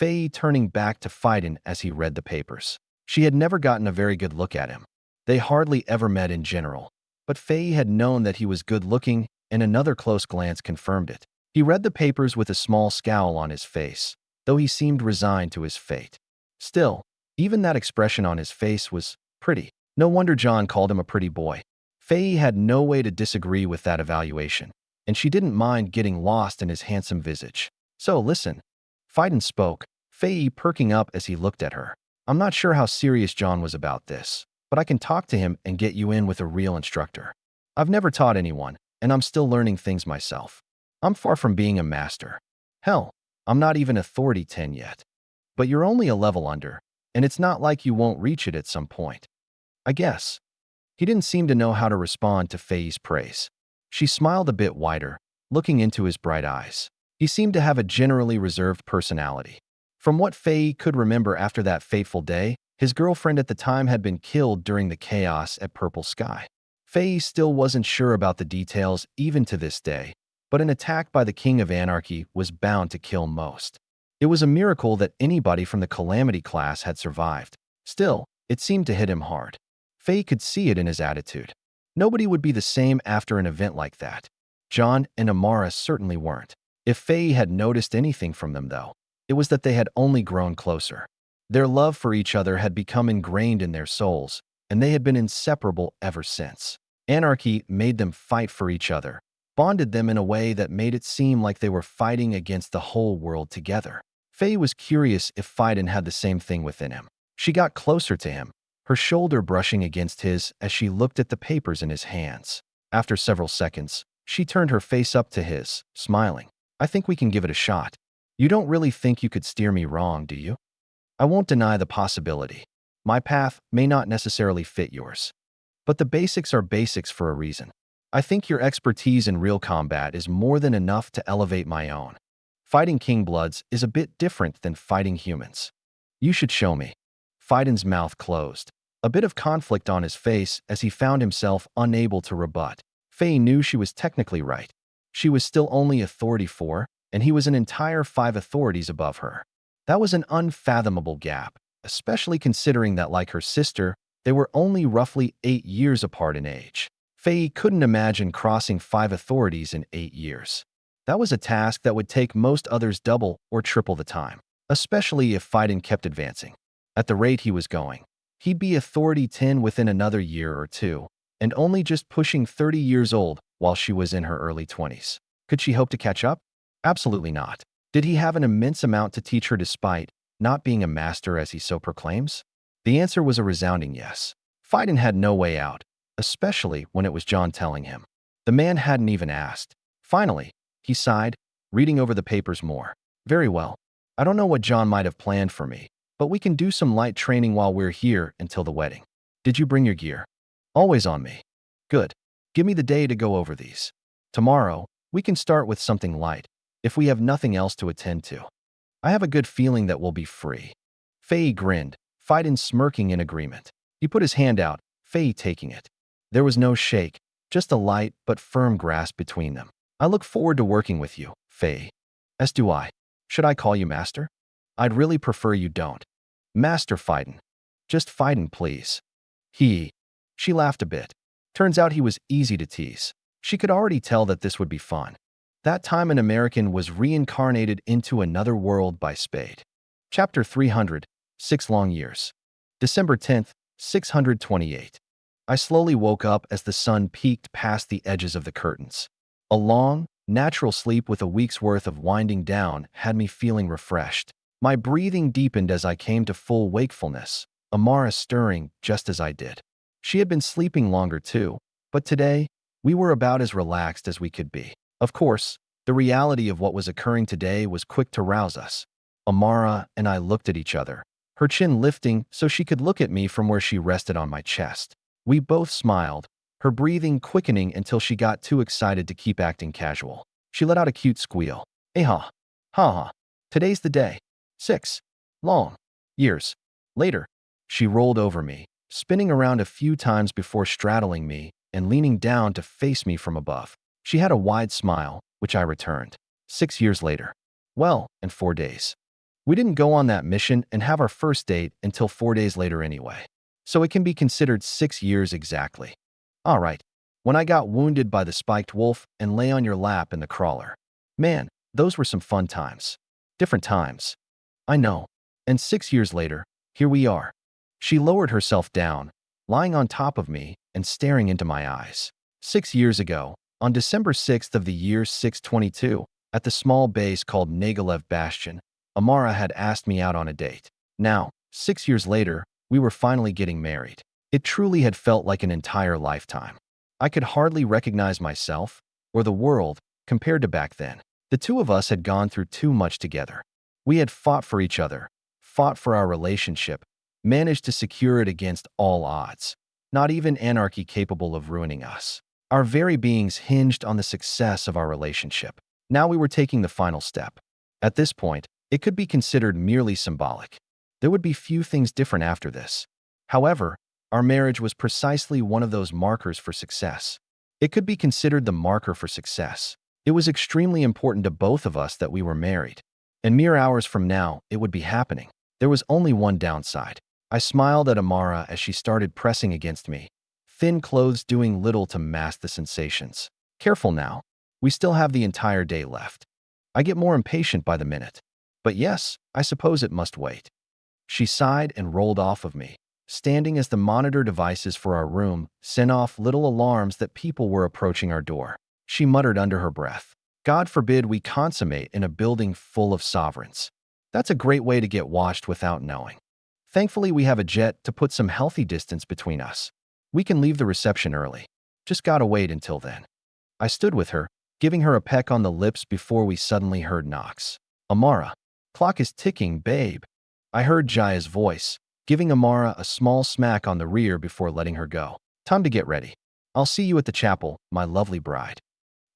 Faye turning back to Fiden as he read the papers. She had never gotten a very good look at him. They hardly ever met in general, but Faye had known that he was good-looking, and another close glance confirmed it. He read the papers with a small scowl on his face, though he seemed resigned to his fate. Still, even that expression on his face was pretty. No wonder John called him a pretty boy. Faye had no way to disagree with that evaluation, and she didn't mind getting lost in his handsome visage. So listen. Fiden spoke, Faye perking up as he looked at her. I'm not sure how serious John was about this, but I can talk to him and get you in with a real instructor. I've never taught anyone, and I'm still learning things myself. I'm far from being a master. Hell, I'm not even Authority 10 yet. But you're only a level under, and it's not like you won't reach it at some point. I guess. He didn't seem to know how to respond to Faye's praise. She smiled a bit wider, looking into his bright eyes. He seemed to have a generally reserved personality. From what Faye could remember after that fateful day, his girlfriend at the time had been killed during the chaos at Purple Sky. Faye still wasn't sure about the details even to this day, but an attack by the King of Anarchy was bound to kill most. It was a miracle that anybody from the Calamity class had survived. Still, it seemed to hit him hard. Faye could see it in his attitude. Nobody would be the same after an event like that. John and Amara certainly weren't. If Faye had noticed anything from them, though, it was that they had only grown closer. Their love for each other had become ingrained in their souls, and they had been inseparable ever since. Anarchy made them fight for each other, bonded them in a way that made it seem like they were fighting against the whole world together. Faye was curious if Fiden had the same thing within him. She got closer to him, her shoulder brushing against his as she looked at the papers in his hands. After several seconds, she turned her face up to his, smiling. I think we can give it a shot. You don't really think you could steer me wrong, do you? I won't deny the possibility. My path may not necessarily fit yours. But the basics are basics for a reason. I think your expertise in real combat is more than enough to elevate my own. Fighting King Bloods is a bit different than fighting humans. You should show me. Fiden's mouth closed, a bit of conflict on his face as he found himself unable to rebut. Faye knew she was technically right. She was still only Authority 4, and he was an entire 5 authorities above her. That was an unfathomable gap, especially considering that, like her sister, they were only roughly 8 years apart in age. Faye couldn't imagine crossing 5 authorities in 8 years. That was a task that would take most others double or triple the time, especially if Fiden kept advancing. At the rate he was going, he'd be Authority 10 within another year or two, and only just pushing 30 years old while she was in her early 20s. Could she hope to catch up? Absolutely not. Did he have an immense amount to teach her despite not being a master as he so proclaims? The answer was a resounding yes. Fiden had no way out, especially when it was John telling him. The man hadn't even asked. Finally, he sighed, reading over the papers more. Very well. I don't know what John might have planned for me, but we can do some light training while we're here until the wedding. Did you bring your gear? Always on me. Good. Give me the day to go over these. Tomorrow, we can start with something light, if we have nothing else to attend to. I have a good feeling that we'll be free. Faye grinned, Fiden smirking in agreement. He put his hand out, Faye taking it. There was no shake, just a light but firm grasp between them. I look forward to working with you, Faye. As do I. Should I call you Master? I'd really prefer you don't. Master Fiden. Just Fiden, please. She laughed a bit. Turns out he was easy to tease. She could already tell that this would be fun. That time an American was reincarnated into another world by Spade. Chapter 300, 6 Long Years. December 10th, 628. I slowly woke up as the sun peeked past the edges of the curtains. A long, natural sleep with a week's worth of winding down had me feeling refreshed. My breathing deepened as I came to full wakefulness, Amara stirring just as I did. She had been sleeping longer too, but today, we were about as relaxed as we could be. Of course, the reality of what was occurring today was quick to rouse us. Amara and I looked at each other, her chin lifting so she could look at me from where she rested on my chest. We both smiled, her breathing quickening until she got too excited to keep acting casual. She let out a cute squeal. Ha ha. Today's the day. 6 long years later. She rolled over me, spinning around a few times before straddling me and leaning down to face me from above. She had a wide smile, which I returned. 6 years later. Well, and 4 days. We didn't go on that mission and have our first date until 4 days later anyway. So it can be considered 6 years exactly. All right. When I got wounded by the spiked wolf and lay on your lap in the crawler. Man, those were some fun times. Different times. I know. And 6 years later, here we are. She lowered herself down, lying on top of me and staring into my eyes. 6 years ago, on December 6th of the year 622, at the small base called Nagalev Bastion, Amara had asked me out on a date. Now, 6 years later, we were finally getting married. It truly had felt like an entire lifetime. I could hardly recognize myself or the world compared to back then. The two of us had gone through too much together. We had fought for each other, fought for our relationship, managed to secure it against all odds. Not even anarchy capable of ruining us. Our very beings hinged on the success of our relationship. Now we were taking the final step. At this point, it could be considered merely symbolic. There would be few things different after this. However, our marriage was precisely one of those markers for success. It could be considered the marker for success. It was extremely important to both of us that we were married. And mere hours from now, it would be happening. There was only one downside. I smiled at Amara as she started pressing against me, thin clothes doing little to mask the sensations. Careful now. We still have the entire day left. I get more impatient by the minute. But yes, I suppose it must wait. She sighed and rolled off of me, standing as the monitor devices for our room sent off little alarms that people were approaching our door. She muttered under her breath, "God forbid we consummate in a building full of sovereigns. That's a great way to get washed without knowing." Thankfully, we have a jet to put some healthy distance between us. We can leave the reception early. Just gotta wait until then. I stood with her, giving her a peck on the lips before we suddenly heard knocks. "Amara, clock is ticking, babe." I heard Jaya's voice, giving Amara a small smack on the rear before letting her go. "Time to get ready. I'll see you at the chapel, my lovely bride."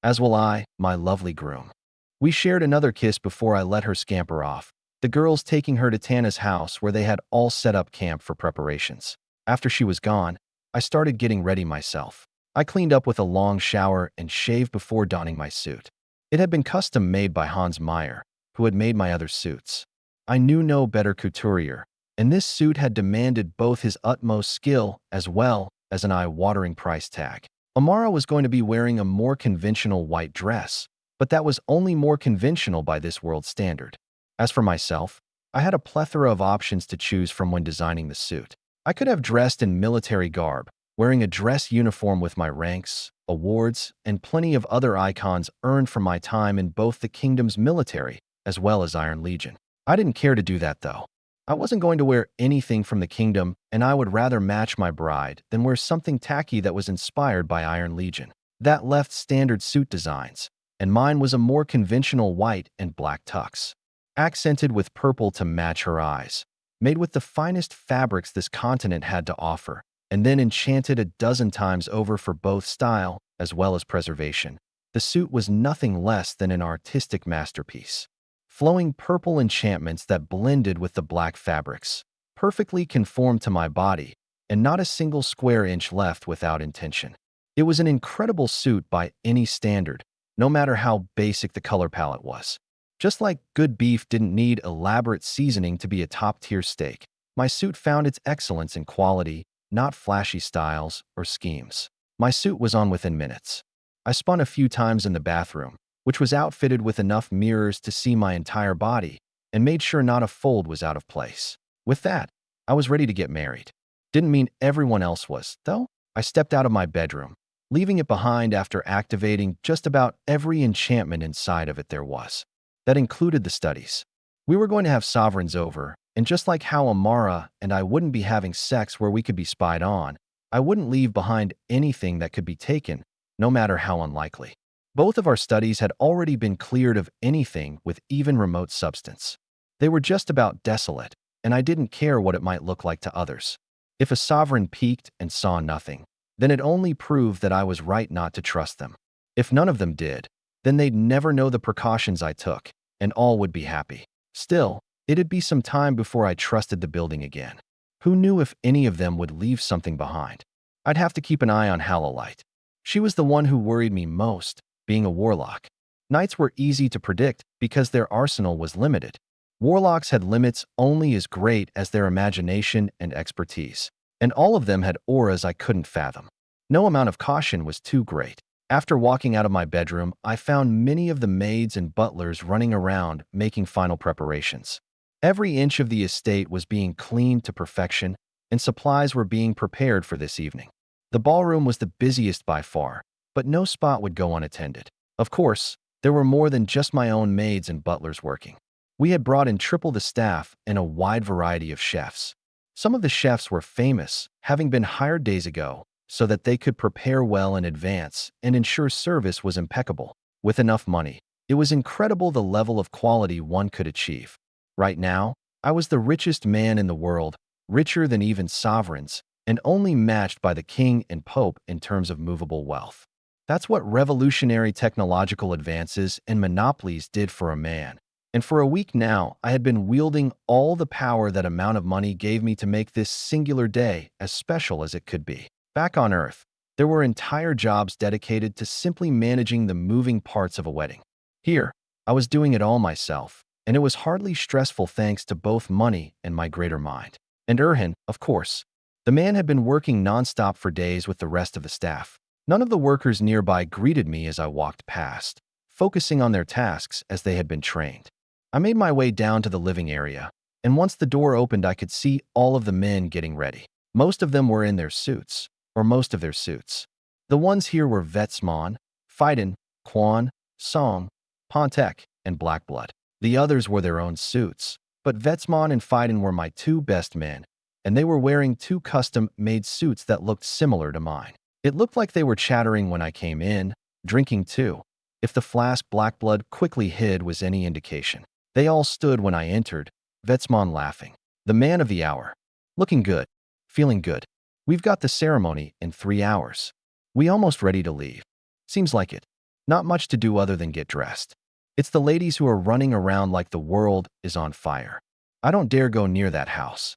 "As will I, my lovely groom." We shared another kiss before I let her scamper off, the girls taking her to Tana's house where they had all set up camp for preparations. After she was gone, I started getting ready myself. I cleaned up with a long shower and shaved before donning my suit. It had been custom made by Hans Meyer, who had made my other suits. I knew no better couturier, and this suit had demanded both his utmost skill as well as an eye-watering price tag. Amara was going to be wearing a more conventional white dress, but that was only more conventional by this world's standard. As for myself, I had a plethora of options to choose from when designing the suit. I could have dressed in military garb, wearing a dress uniform with my ranks, awards, and plenty of other icons earned from my time in both the kingdom's military as well as Iron Legion. I didn't care to do that, though. I wasn't going to wear anything from the kingdom, and I would rather match my bride than wear something tacky that was inspired by Iron Legion. That left standard suit designs, and mine was a more conventional white and black tux, accented with purple to match her eyes, made with the finest fabrics this continent had to offer, and then enchanted a dozen times over for both style as well as preservation. The suit was nothing less than an artistic masterpiece. Flowing purple enchantments that blended with the black fabrics, perfectly conformed to my body, and not a single square inch left without intention. It was an incredible suit by any standard, no matter how basic the color palette was. Just like good beef didn't need elaborate seasoning to be a top-tier steak, my suit found its excellence in quality, not flashy styles or schemes. My suit was on within minutes. I spun a few times in the bathroom, which was outfitted with enough mirrors to see my entire body, and made sure not a fold was out of place. With that, I was ready to get married. Didn't mean everyone else was, though. I stepped out of my bedroom, leaving it behind after activating just about every enchantment inside of it there was. That included the studies. We were going to have sovereigns over, and just like how Amara and I wouldn't be having sex where we could be spied on, I wouldn't leave behind anything that could be taken, no matter how unlikely. Both of our studies had already been cleared of anything with even remote substance. They were just about desolate, and I didn't care what it might look like to others. If a sovereign peeked and saw nothing, then it only proved that I was right not to trust them. If none of them did, then they'd never know the precautions I took, and all would be happy. Still, it'd be some time before I trusted the building again. Who knew if any of them would leave something behind? I'd have to keep an eye on Halolite. She was the one who worried me most, being a warlock. Knights were easy to predict because their arsenal was limited. Warlocks had limits only as great as their imagination and expertise, and all of them had auras I couldn't fathom. No amount of caution was too great. After walking out of my bedroom, I found many of the maids and butlers running around making final preparations. Every inch of the estate was being cleaned to perfection, and supplies were being prepared for this evening. The ballroom was the busiest by far, but no spot would go unattended. Of course, there were more than just my own maids and butlers working. We had brought in triple the staff and a wide variety of chefs. Some of the chefs were famous, having been hired days ago, so that they could prepare well in advance and ensure service was impeccable. With enough money, it was incredible the level of quality one could achieve. Right now, I was the richest man in the world, richer than even sovereigns, and only matched by the king and pope in terms of movable wealth. That's what revolutionary technological advances and monopolies did for a man. And for a week now, I had been wielding all the power that amount of money gave me to make this singular day as special as it could be. Back on Earth, there were entire jobs dedicated to simply managing the moving parts of a wedding. Here, I was doing it all myself, and it was hardly stressful thanks to both money and my greater mind. And Erhan, of course. The man had been working nonstop for days with the rest of the staff. None of the workers nearby greeted me as I walked past, focusing on their tasks as they had been trained. I made my way down to the living area, and once the door opened I could see all of the men getting ready. Most of them were in their suits, or most of their suits. The ones here were Vetsman, Fidan, Quan, Song, Pontek, and Blackblood. The others were their own suits, but Vetsman and Fidan were my two best men, and they were wearing two custom-made suits that looked similar to mine. It looked like they were chattering when I came in, drinking too, if the flask Blackblood quickly hid was any indication. They all stood when I entered, Vetsman laughing. The man of the hour. Looking good. Feeling good. We've got the ceremony in 3 hours. We almost ready to leave. Seems like it. Not much to do other than get dressed. It's the ladies who are running around like the world is on fire. I don't dare go near that house.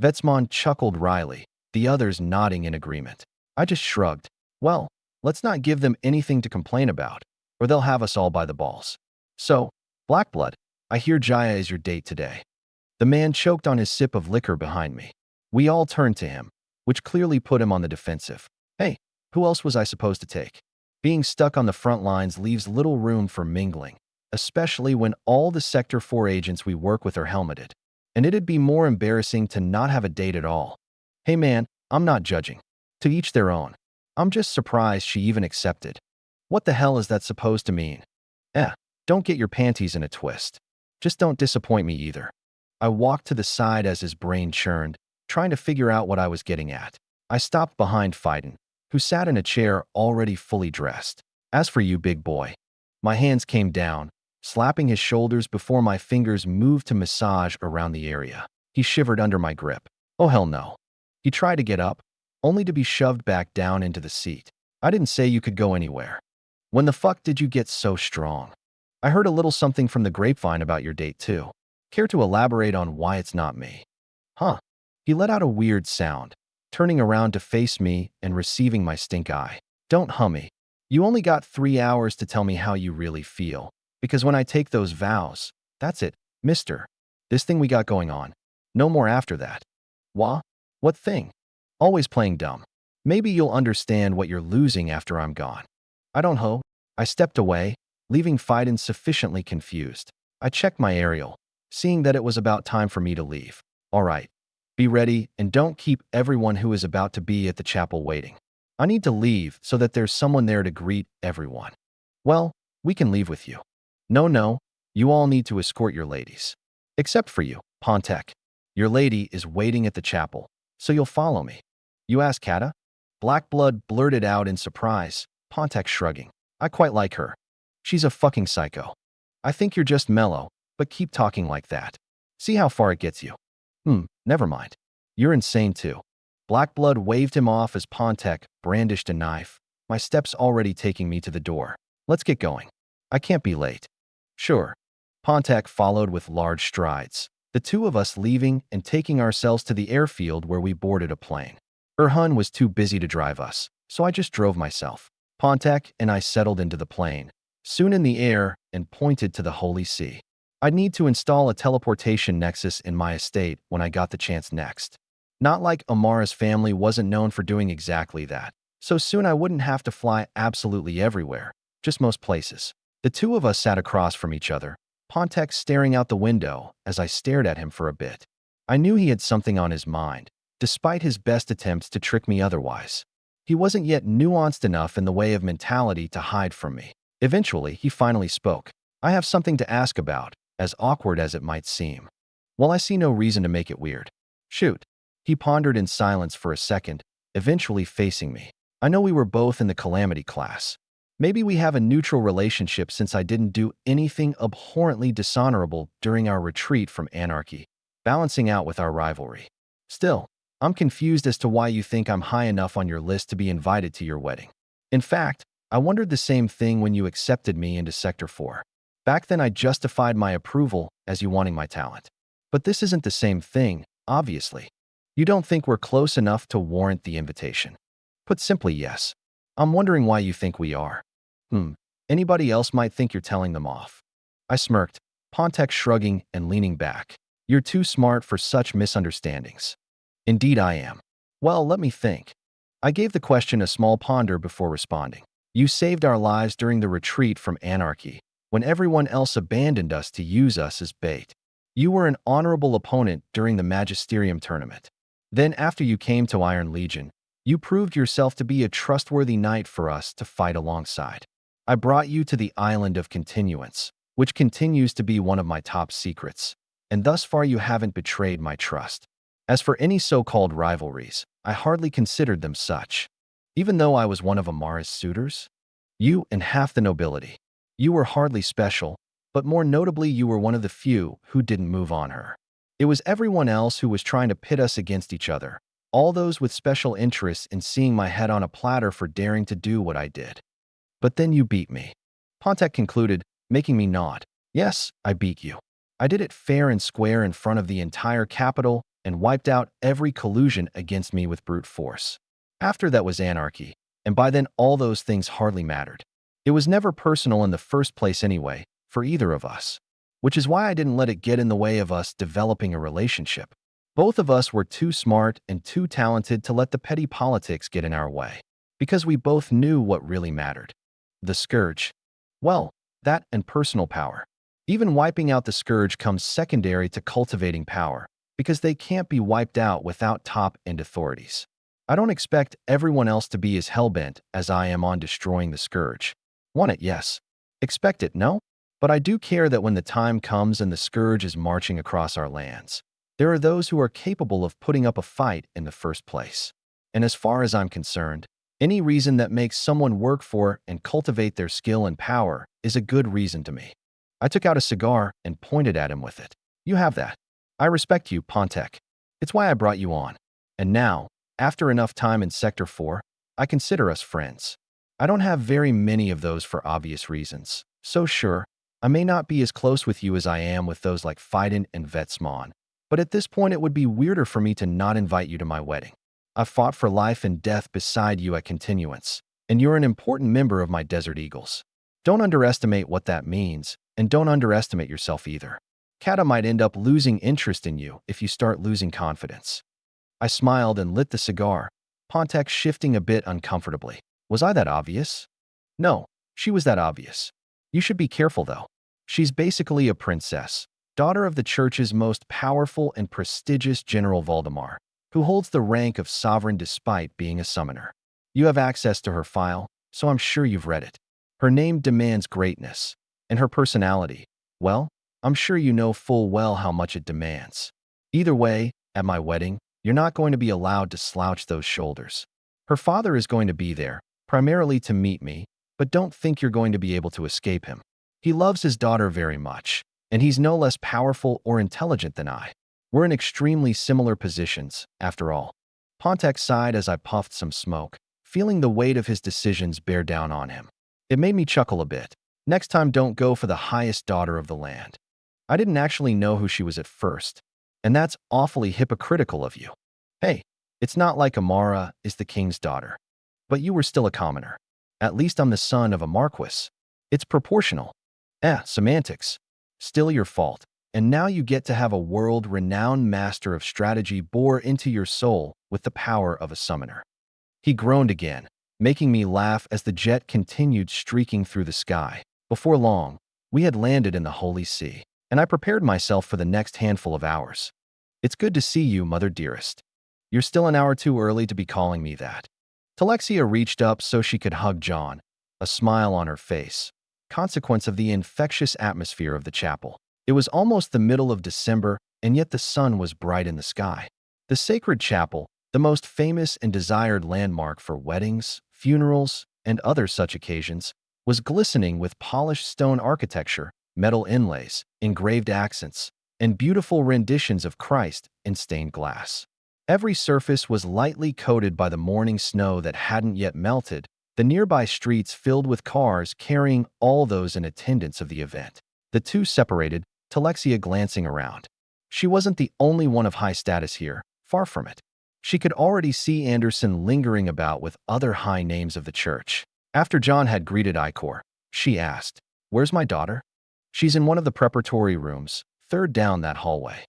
Vetsman chuckled wryly, the others nodding in agreement. I just shrugged. Well, let's not give them anything to complain about, or they'll have us all by the balls. So, Blackblood, I hear Jaya is your date today. The man choked on his sip of liquor behind me. We all turned to him, which clearly put him on the defensive. Hey, who else was I supposed to take? Being stuck on the front lines leaves little room for mingling, especially when all the Sector 4 agents we work with are helmeted. And it'd be more embarrassing to not have a date at all. Hey man, I'm not judging. To each their own. I'm just surprised she even accepted. What the hell is that supposed to mean? Don't get your panties in a twist. Just don't disappoint me either. I walked to the side as his brain churned, trying to figure out what I was getting at. I stopped behind Fidan, who sat in a chair already fully dressed. As for you, big boy. My hands came down, slapping his shoulders before my fingers moved to massage around the area. He shivered under my grip. Oh hell no. He tried to get up, only to be shoved back down into the seat. I didn't say you could go anywhere. When the fuck did you get so strong? I heard a little something from the grapevine about your date too. Care to elaborate on why it's not me? Huh. He let out a weird sound, turning around to face me and receiving my stink eye. Don't hummy. You only got 3 hours to tell me how you really feel, because when I take those vows, that's it, mister. This thing we got going on. No more after that. Wha? What thing? Always playing dumb. Maybe you'll understand what you're losing after I'm gone. I don't know. I stepped away, leaving Fidan sufficiently confused. I checked my aerial, seeing that it was about time for me to leave. All right. Be ready and don't keep everyone who is about to be at the chapel waiting. I need to leave so that there's someone there to greet everyone. Well, we can leave with you. No, you all need to escort your ladies. Except for you, Pontek. Your lady is waiting at the chapel, so you'll follow me. You ask Kata? Blackblood blurted out in surprise, Pontek shrugging. I quite like her. She's a fucking psycho. I think you're just mellow, but keep talking like that. See how far it gets you. Never mind. You're insane too. Blackblood waved him off as Pontek brandished a knife, my steps already taking me to the door. Let's get going. I can't be late. Sure. Pontek followed with large strides, the two of us leaving and taking ourselves to the airfield where we boarded a plane. Erhan was too busy to drive us, so I just drove myself. Pontek and I settled into the plane, soon in the air, and pointed to the Holy See. I'd need to install a teleportation nexus in my estate when I got the chance next. Not like Amara's family wasn't known for doing exactly that. So soon I wouldn't have to fly absolutely everywhere, just most places. The two of us sat across from each other, Pontek staring out the window as I stared at him for a bit. I knew he had something on his mind, despite his best attempts to trick me otherwise. He wasn't yet nuanced enough in the way of mentality to hide from me. Eventually, he finally spoke. I have something to ask about, as awkward as it might seem. Well, I see no reason to make it weird. Shoot. He pondered in silence for a second, eventually facing me. I know we were both in the Calamity class. Maybe we have a neutral relationship since I didn't do anything abhorrently dishonorable during our retreat from Anarchy, balancing out with our rivalry. Still, I'm confused as to why you think I'm high enough on your list to be invited to your wedding. In fact, I wondered the same thing when you accepted me into Sector 4. Back then I justified my approval as you wanting my talent. But this isn't the same thing, obviously. You don't think we're close enough to warrant the invitation. Put simply, yes. I'm wondering why you think we are. Anybody else might think you're telling them off. I smirked, Pontek shrugging and leaning back. You're too smart for such misunderstandings. Indeed I am. Well, let me think. I gave the question a small ponder before responding. You saved our lives during the retreat from Anarchy, when everyone else abandoned us to use us as bait. You were an honorable opponent during the Magisterium tournament. Then after you came to Iron Legion, you proved yourself to be a trustworthy knight for us to fight alongside. I brought you to the Island of Continuance, which continues to be one of my top secrets, and thus far you haven't betrayed my trust. As for any so-called rivalries, I hardly considered them such. Even though I was one of Amara's suitors, you and half the nobility. You were hardly special, but more notably you were one of the few who didn't move on her. It was everyone else who was trying to pit us against each other, all those with special interests in seeing my head on a platter for daring to do what I did. But then you beat me. Pontek concluded, making me nod. Yes, I beat you. I did it fair and square in front of the entire capital and wiped out every collusion against me with brute force. After that was Anarchy, and by then all those things hardly mattered. It was never personal in the first place anyway, for either of us. Which is why I didn't let it get in the way of us developing a relationship. Both of us were too smart and too talented to let the petty politics get in our way. Because we both knew what really mattered. The Scourge. Well, that and personal power. Even wiping out the Scourge comes secondary to cultivating power, because they can't be wiped out without top-end authorities. I don't expect everyone else to be as hellbent as I am on destroying the Scourge. Want it, yes. Expect it, no? But I do care that when the time comes and the Scourge is marching across our lands, there are those who are capable of putting up a fight in the first place. And as far as I'm concerned, any reason that makes someone work for and cultivate their skill and power is a good reason to me. I took out a cigar and pointed at him with it. You have that. I respect you, Pontek. It's why I brought you on. And now, after enough time in Sector 4, I consider us friends. I don't have very many of those for obvious reasons. So sure, I may not be as close with you as I am with those like Fiden and Vetsmon, but at this point it would be weirder for me to not invite you to my wedding. I've fought for life and death beside you at Continuance, and you're an important member of my Desert Eagles. Don't underestimate what that means, and don't underestimate yourself either. Kata might end up losing interest in you if you start losing confidence. I smiled and lit the cigar, Pontek shifting a bit uncomfortably. Was I that obvious? No, she was that obvious. You should be careful though. She's basically a princess, daughter of the church's most powerful and prestigious General Valdemar, who holds the rank of sovereign despite being a summoner. You have access to her file, so I'm sure you've read it. Her name demands greatness, and her personality, well, I'm sure you know full well how much it demands. Either way, at my wedding, you're not going to be allowed to slouch those shoulders. Her father is going to be there, primarily to meet me, but don't think you're going to be able to escape him. He loves his daughter very much, and he's no less powerful or intelligent than I. We're in extremely similar positions, after all. Pontek sighed as I puffed some smoke, feeling the weight of his decisions bear down on him. It made me chuckle a bit. Next time don't go for the highest daughter of the land. I didn't actually know who she was at first, and that's awfully hypocritical of you. Hey, it's not like Amara is the king's daughter. But you were still a commoner. At least I'm the son of a marquis. It's proportional. Semantics. Still your fault. And now you get to have a world-renowned master of strategy bore into your soul with the power of a summoner." He groaned again, making me laugh as the jet continued streaking through the sky. Before long, we had landed in the Holy See, and I prepared myself for the next handful of hours. "It's good to see you, mother dearest. You're still an hour too early to be calling me that." Talexia reached up so she could hug John, a smile on her face, consequence of the infectious atmosphere of the chapel. It was almost the middle of December, and yet the sun was bright in the sky. The sacred chapel, the most famous and desired landmark for weddings, funerals, and other such occasions, was glistening with polished stone architecture, metal inlays, engraved accents, and beautiful renditions of Christ in stained glass. Every surface was lightly coated by the morning snow that hadn't yet melted, the nearby streets filled with cars carrying all those in attendance of the event. The two separated, Talexia glancing around. She wasn't the only one of high status here, far from it. She could already see Anderson lingering about with other high names of the church. After John had greeted Icor, she asked, "Where's my daughter?" "She's in one of the preparatory rooms, third down that hallway."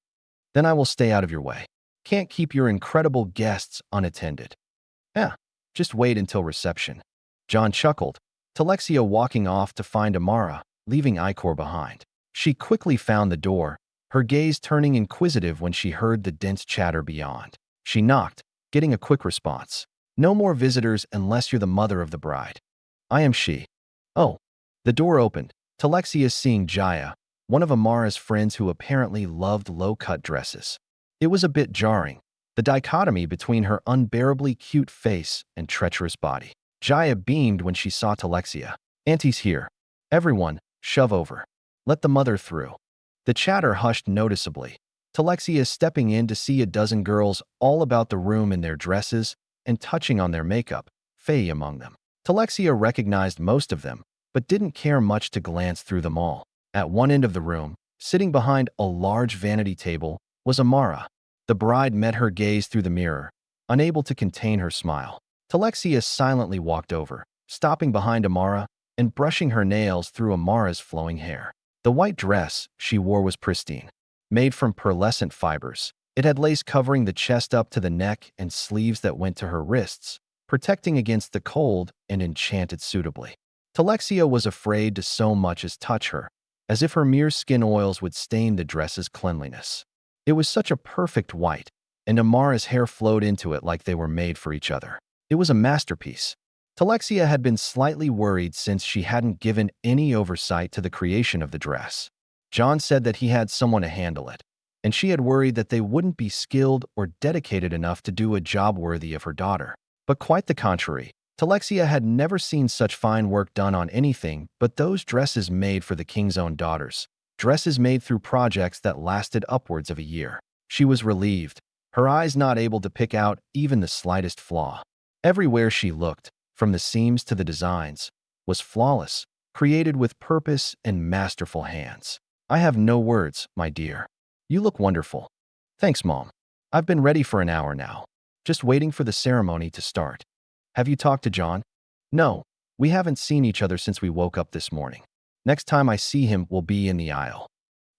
"Then I will stay out of your way. Can't keep your incredible guests unattended." Just wait until reception." John chuckled, Talexia walking off to find Amara, leaving Icor behind. She quickly found the door, her gaze turning inquisitive when she heard the dense chatter beyond. She knocked, getting a quick response. "No more visitors unless you're the mother of the bride." "I am she." "Oh." The door opened, Talexia seeing Jaya, one of Amara's friends who apparently loved low-cut dresses. It was a bit jarring, the dichotomy between her unbearably cute face and treacherous body. Jaya beamed when she saw Talexia. "Auntie's here. Everyone, shove over. Let the mother through." The chatter hushed noticeably, Talexia stepping in to see a dozen girls all about the room in their dresses and touching on their makeup, Faye among them. Talexia recognized most of them, but didn't care much to glance through them all. At one end of the room, sitting behind a large vanity table, was Amara. The bride met her gaze through the mirror, unable to contain her smile. Talexia silently walked over, stopping behind Amara and brushing her nails through Amara's flowing hair. The white dress she wore was pristine, made from pearlescent fibers. It had lace covering the chest up to the neck and sleeves that went to her wrists, protecting against the cold and enchanted suitably. Talexia was afraid to so much as touch her, as if her mere skin oils would stain the dress's cleanliness. It was such a perfect white, and Amara's hair flowed into it like they were made for each other. It was a masterpiece. Talexia had been slightly worried since she hadn't given any oversight to the creation of the dress. John said that he had someone to handle it, and she had worried that they wouldn't be skilled or dedicated enough to do a job worthy of her daughter. But quite the contrary, Talexia had never seen such fine work done on anything but those dresses made for the king's own daughters, dresses made through projects that lasted upwards of a year. She was relieved, her eyes not able to pick out even the slightest flaw. Everywhere she looked, from the seams to the designs, was flawless, created with purpose and masterful hands. "I have no words, my dear. You look wonderful." "Thanks, Mom. I've been ready for an hour now, just waiting for the ceremony to start." "Have you talked to John?" "No, we haven't seen each other since we woke up this morning. Next time I see him will be in the aisle."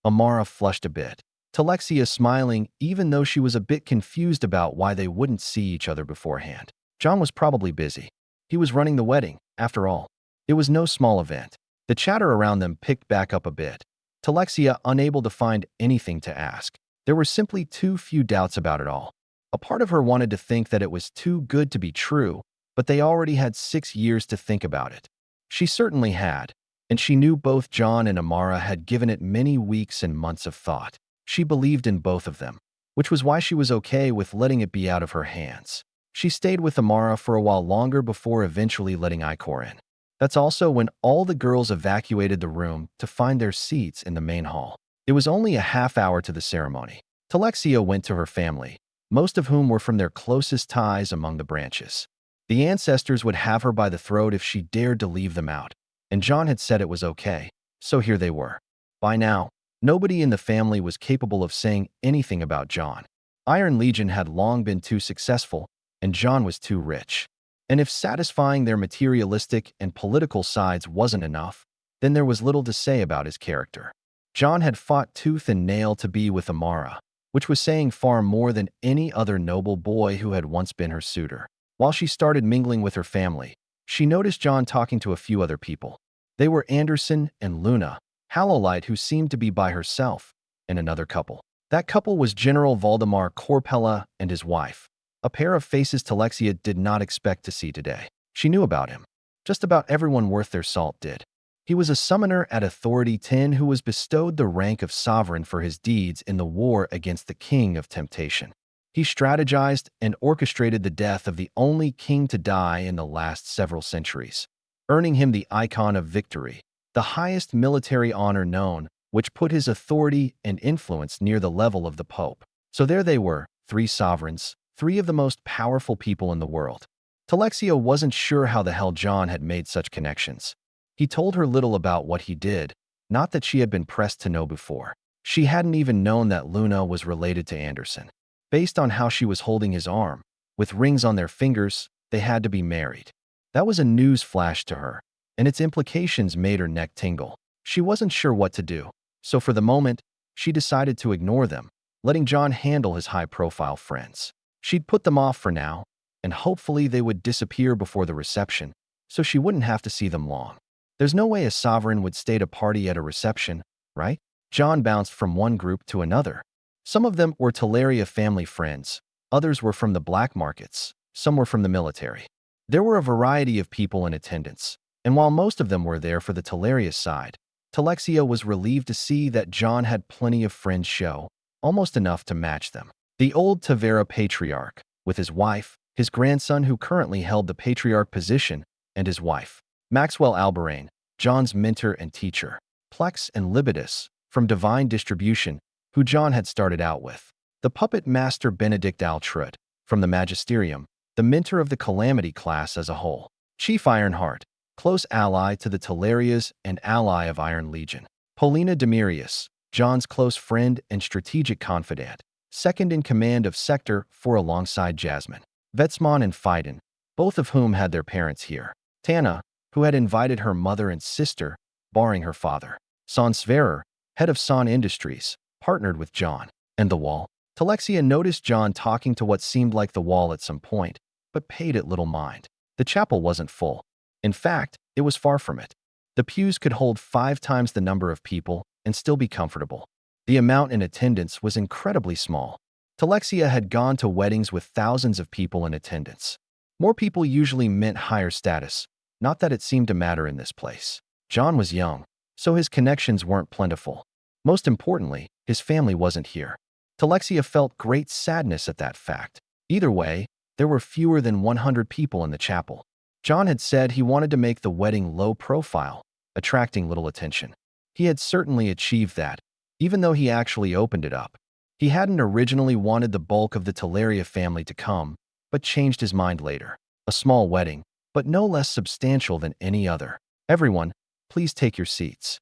Amara flushed a bit, Talexia smiling even though she was a bit confused about why they wouldn't see each other beforehand. John was probably busy. He was running the wedding, after all. It was no small event. The chatter around them picked back up a bit, Talexia unable to find anything to ask. There were simply too few doubts about it all. A part of her wanted to think that it was too good to be true, but they already had 6 years to think about it. She certainly had, and she knew both John and Amara had given it many weeks and months of thought. She believed in both of them, which was why she was okay with letting it be out of her hands. She stayed with Amara for a while longer before eventually letting Icor in. That's also when all the girls evacuated the room to find their seats in the main hall. It was only a half hour to the ceremony. Talexia went to her family, most of whom were from their closest ties among the branches. The ancestors would have her by the throat if she dared to leave them out, and John had said it was okay, so here they were. By now, nobody in the family was capable of saying anything about John. Iron Legion had long been too successful, and John was too rich. And if satisfying their materialistic and political sides wasn't enough, then there was little to say about his character. John had fought tooth and nail to be with Amara, which was saying far more than any other noble boy who had once been her suitor. While she started mingling with her family, she noticed John talking to a few other people. They were Anderson and Luna, Hallolite, who seemed to be by herself, and another couple. That couple was General Valdemar Corpella and his wife, a pair of faces Talexia did not expect to see today. She knew about him. Just about everyone worth their salt did. He was a summoner at Authority 10 who was bestowed the rank of sovereign for his deeds in the war against the King of Temptation. He strategized and orchestrated the death of the only king to die in the last several centuries, earning him the Icon of Victory, the highest military honor known, which put his authority and influence near the level of the Pope. So there they were, three sovereigns, three of the most powerful people in the world. Talexia wasn't sure how the hell John had made such connections. He told her little about what he did, not that she had been pressed to know before. She hadn't even known that Luna was related to Anderson. Based on how she was holding his arm, with rings on their fingers, they had to be married. That was a news flash to her, and its implications made her neck tingle. She wasn't sure what to do, so for the moment, she decided to ignore them, letting John handle his high-profile friends. She'd put them off for now, and hopefully they would disappear before the reception, so she wouldn't have to see them long. There's no way a sovereign would stay to party at a reception, right? John bounced from one group to another. Some of them were Teleria family friends, others were from the black markets, some were from the military. There were a variety of people in attendance, and while most of them were there for the Teleria side, Talexia was relieved to see that John had plenty of friends show, almost enough to match them. The old Tavera patriarch, with his wife, his grandson who currently held the patriarch position, and his wife. Maxwell Alberain, John's mentor and teacher. Plex and Libidus, from Divine Distribution, who John had started out with. The puppet master Benedict Altrud, from the Magisterium, the mentor of the Calamity class as a whole. Chief Ironheart, close ally to the Telerias and ally of Iron Legion. Polina Demirius, John's close friend and strategic confidant, second in command of Sector 4 alongside Jasmine. Vetsmon and Phaidon, both of whom had their parents here. Tana, who had invited her mother and sister, barring her father. Son Sverer, head of Son Industries, partnered with John. And the wall. Talexia noticed John talking to what seemed like the wall at some point, but paid it little mind. The chapel wasn't full. In fact, it was far from it. The pews could hold 5 times the number of people and still be comfortable. The amount in attendance was incredibly small. Talexia had gone to weddings with thousands of people in attendance. More people usually meant higher status, not that it seemed to matter in this place. John was young, so his connections weren't plentiful. Most importantly, his family wasn't here. Talexia felt great sadness at that fact. Either way, there were fewer than 100 people in the chapel. John had said he wanted to make the wedding low profile, attracting little attention. He had certainly achieved that, even though he actually opened it up. He hadn't originally wanted the bulk of the Teleria family to come, but changed his mind later. A small wedding, but no less substantial than any other. Everyone, please take your seats.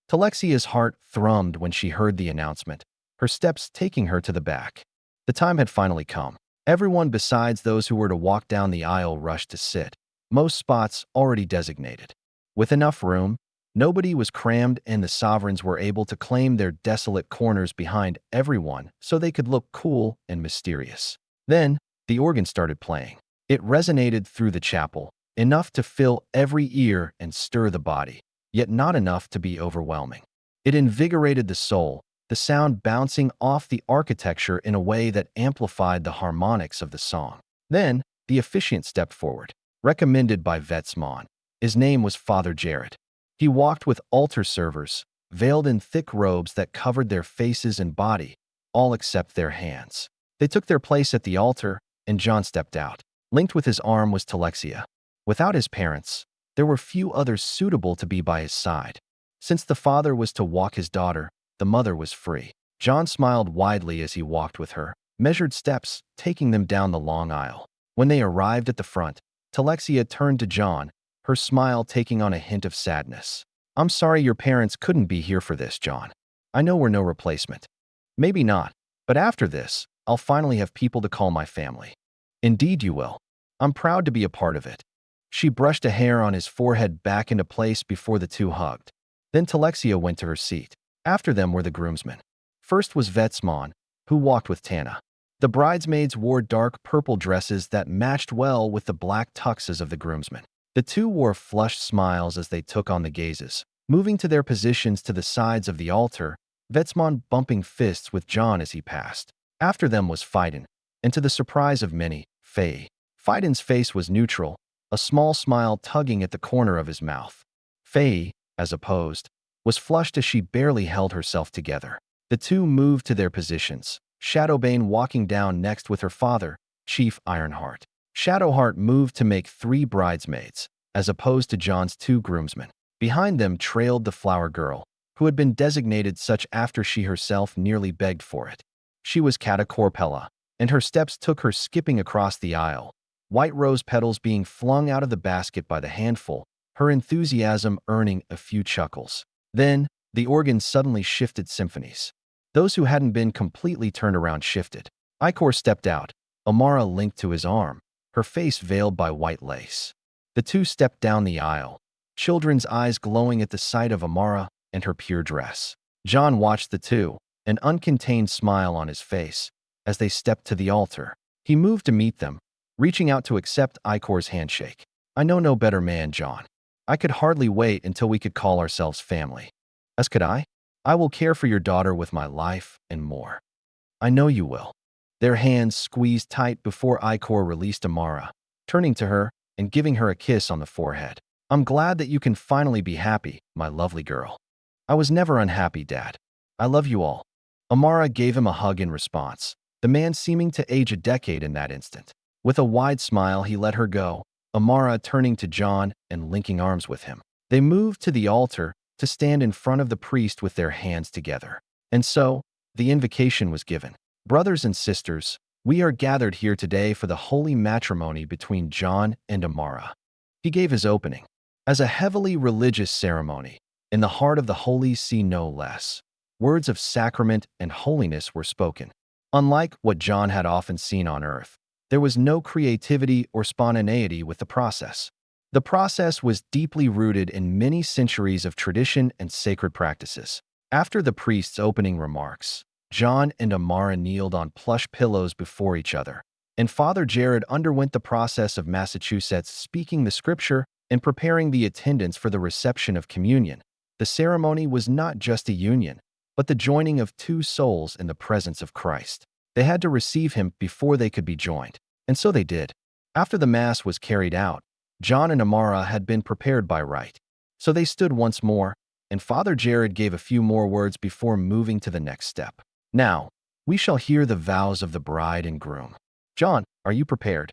Talexia's heart thrummed when she heard the announcement, her steps taking her to the back. The time had finally come. Everyone besides those who were to walk down the aisle rushed to sit, most spots already designated. With enough room, nobody was crammed and the sovereigns were able to claim their desolate corners behind everyone so they could look cool and mysterious. Then, the organ started playing. It resonated through the chapel, enough to fill every ear and stir the body, yet not enough to be overwhelming. It invigorated the soul, the sound bouncing off the architecture in a way that amplified the harmonics of the song. Then, the officiant stepped forward, recommended by Vetsmon. His name was Father Jarrett. He walked with altar servers, veiled in thick robes that covered their faces and body, all except their hands. They took their place at the altar, and John stepped out. Linked with his arm was Talexia. Without his parents, there were few others suitable to be by his side. Since the father was to walk his daughter, the mother was free. John smiled widely as he walked with her, measured steps, taking them down the long aisle. When they arrived at the front, Talexia turned to John, her smile taking on a hint of sadness. "I'm sorry your parents couldn't be here for this, John. I know we're no replacement. Maybe not, but after this, I'll finally have people to call my family." "Indeed you will. I'm proud to be a part of it." She brushed a hair on his forehead back into place before the two hugged. Then Talexia went to her seat. After them were the groomsmen. First was Vetsmon, who walked with Tana. The bridesmaids wore dark purple dresses that matched well with the black tuxes of the groomsmen. The two wore flushed smiles as they took on the gazes, moving to their positions to the sides of the altar, Vetsmon bumping fists with John as he passed. After them was Phaidon, and to the surprise of many, Faye. Phaidon's face was neutral, a small smile tugging at the corner of his mouth. Faye, as opposed, was flushed as she barely held herself together. The two moved to their positions, Shadowbane walking down next with her father, Chief Ironheart. Shadowheart moved to make 3 bridesmaids, as opposed to John's 2 groomsmen. Behind them trailed the flower girl, who had been designated such after she herself nearly begged for it. She was Cata Corpella, and her steps took her skipping across the aisle, white rose petals being flung out of the basket by the handful, her enthusiasm earning a few chuckles. Then, the organ suddenly shifted symphonies. Those who hadn't been completely turned around shifted. Ikor stepped out, Amara linked to his arm, her face veiled by white lace. The two stepped down the aisle, children's eyes glowing at the sight of Amara and her pure dress. John watched the two, an uncontained smile on his face, as they stepped to the altar. He moved to meet them, reaching out to accept Ikor's handshake. I know no better man, John. I could hardly wait until we could call ourselves family. As could I. I will care for your daughter with my life and more. I know you will. Their hands squeezed tight before Ikor released Amara, turning to her and giving her a kiss on the forehead. I'm glad that you can finally be happy, my lovely girl. I was never unhappy, Dad. I love you all. Amara gave him a hug in response, the man seeming to age a decade in that instant. With a wide smile, he let her go, Amara turning to John and linking arms with him. They moved to the altar to stand in front of the priest with their hands together. And so, the invocation was given. Brothers and sisters, we are gathered here today for the holy matrimony between John and Amara. He gave his opening. As a heavily religious ceremony, in the heart of the Holy See no less, words of sacrament and holiness were spoken. Unlike what John had often seen on earth, there was no creativity or spontaneity with the process. The process was deeply rooted in many centuries of tradition and sacred practices. After the priest's opening remarks, John and Amara kneeled on plush pillows before each other, and Father Jared underwent the process of Massachusetts speaking the scripture and preparing the attendants for the reception of communion. The ceremony was not just a union, but the joining of 2 souls in the presence of Christ. They had to receive him before they could be joined, and so they did. After the Mass was carried out, John and Amara had been prepared by rite. So they stood once more, and Father Jared gave a few more words before moving to the next step. Now, we shall hear the vows of the bride and groom. John, are you prepared?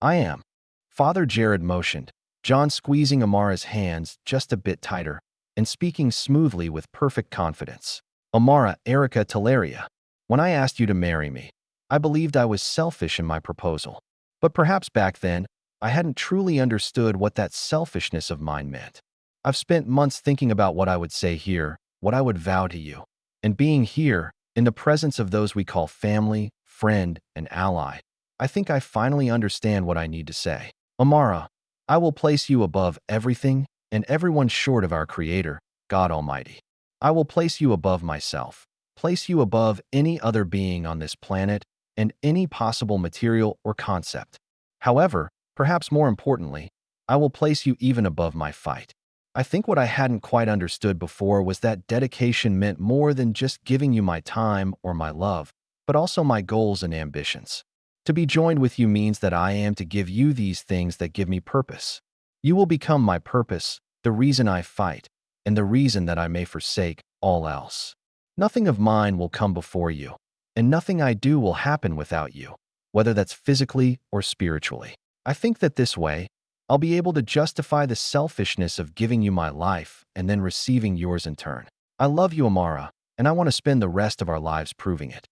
I am. Father Jared motioned, John squeezing Amara's hands just a bit tighter and speaking smoothly with perfect confidence. Amara Erica Teleria, when I asked you to marry me, I believed I was selfish in my proposal. But perhaps back then, I hadn't truly understood what that selfishness of mine meant. I've spent months thinking about what I would say here, what I would vow to you. And being here, in the presence of those we call family, friend, and ally, I think I finally understand what I need to say. Amara, I will place you above everything and everyone short of our Creator, God Almighty. I will place you above myself, place you above any other being on this planet and any possible material or concept. However, perhaps more importantly, I will place you even above my fight. I think what I hadn't quite understood before was that dedication meant more than just giving you my time or my love, but also my goals and ambitions. To be joined with you means that I am to give you these things that give me purpose. You will become my purpose, the reason I fight, and the reason that I may forsake all else. Nothing of mine will come before you, and nothing I do will happen without you, whether that's physically or spiritually. I think that this way, I'll be able to justify the selfishness of giving you my life and then receiving yours in turn. I love you, Amara, and I want to spend the rest of our lives proving it.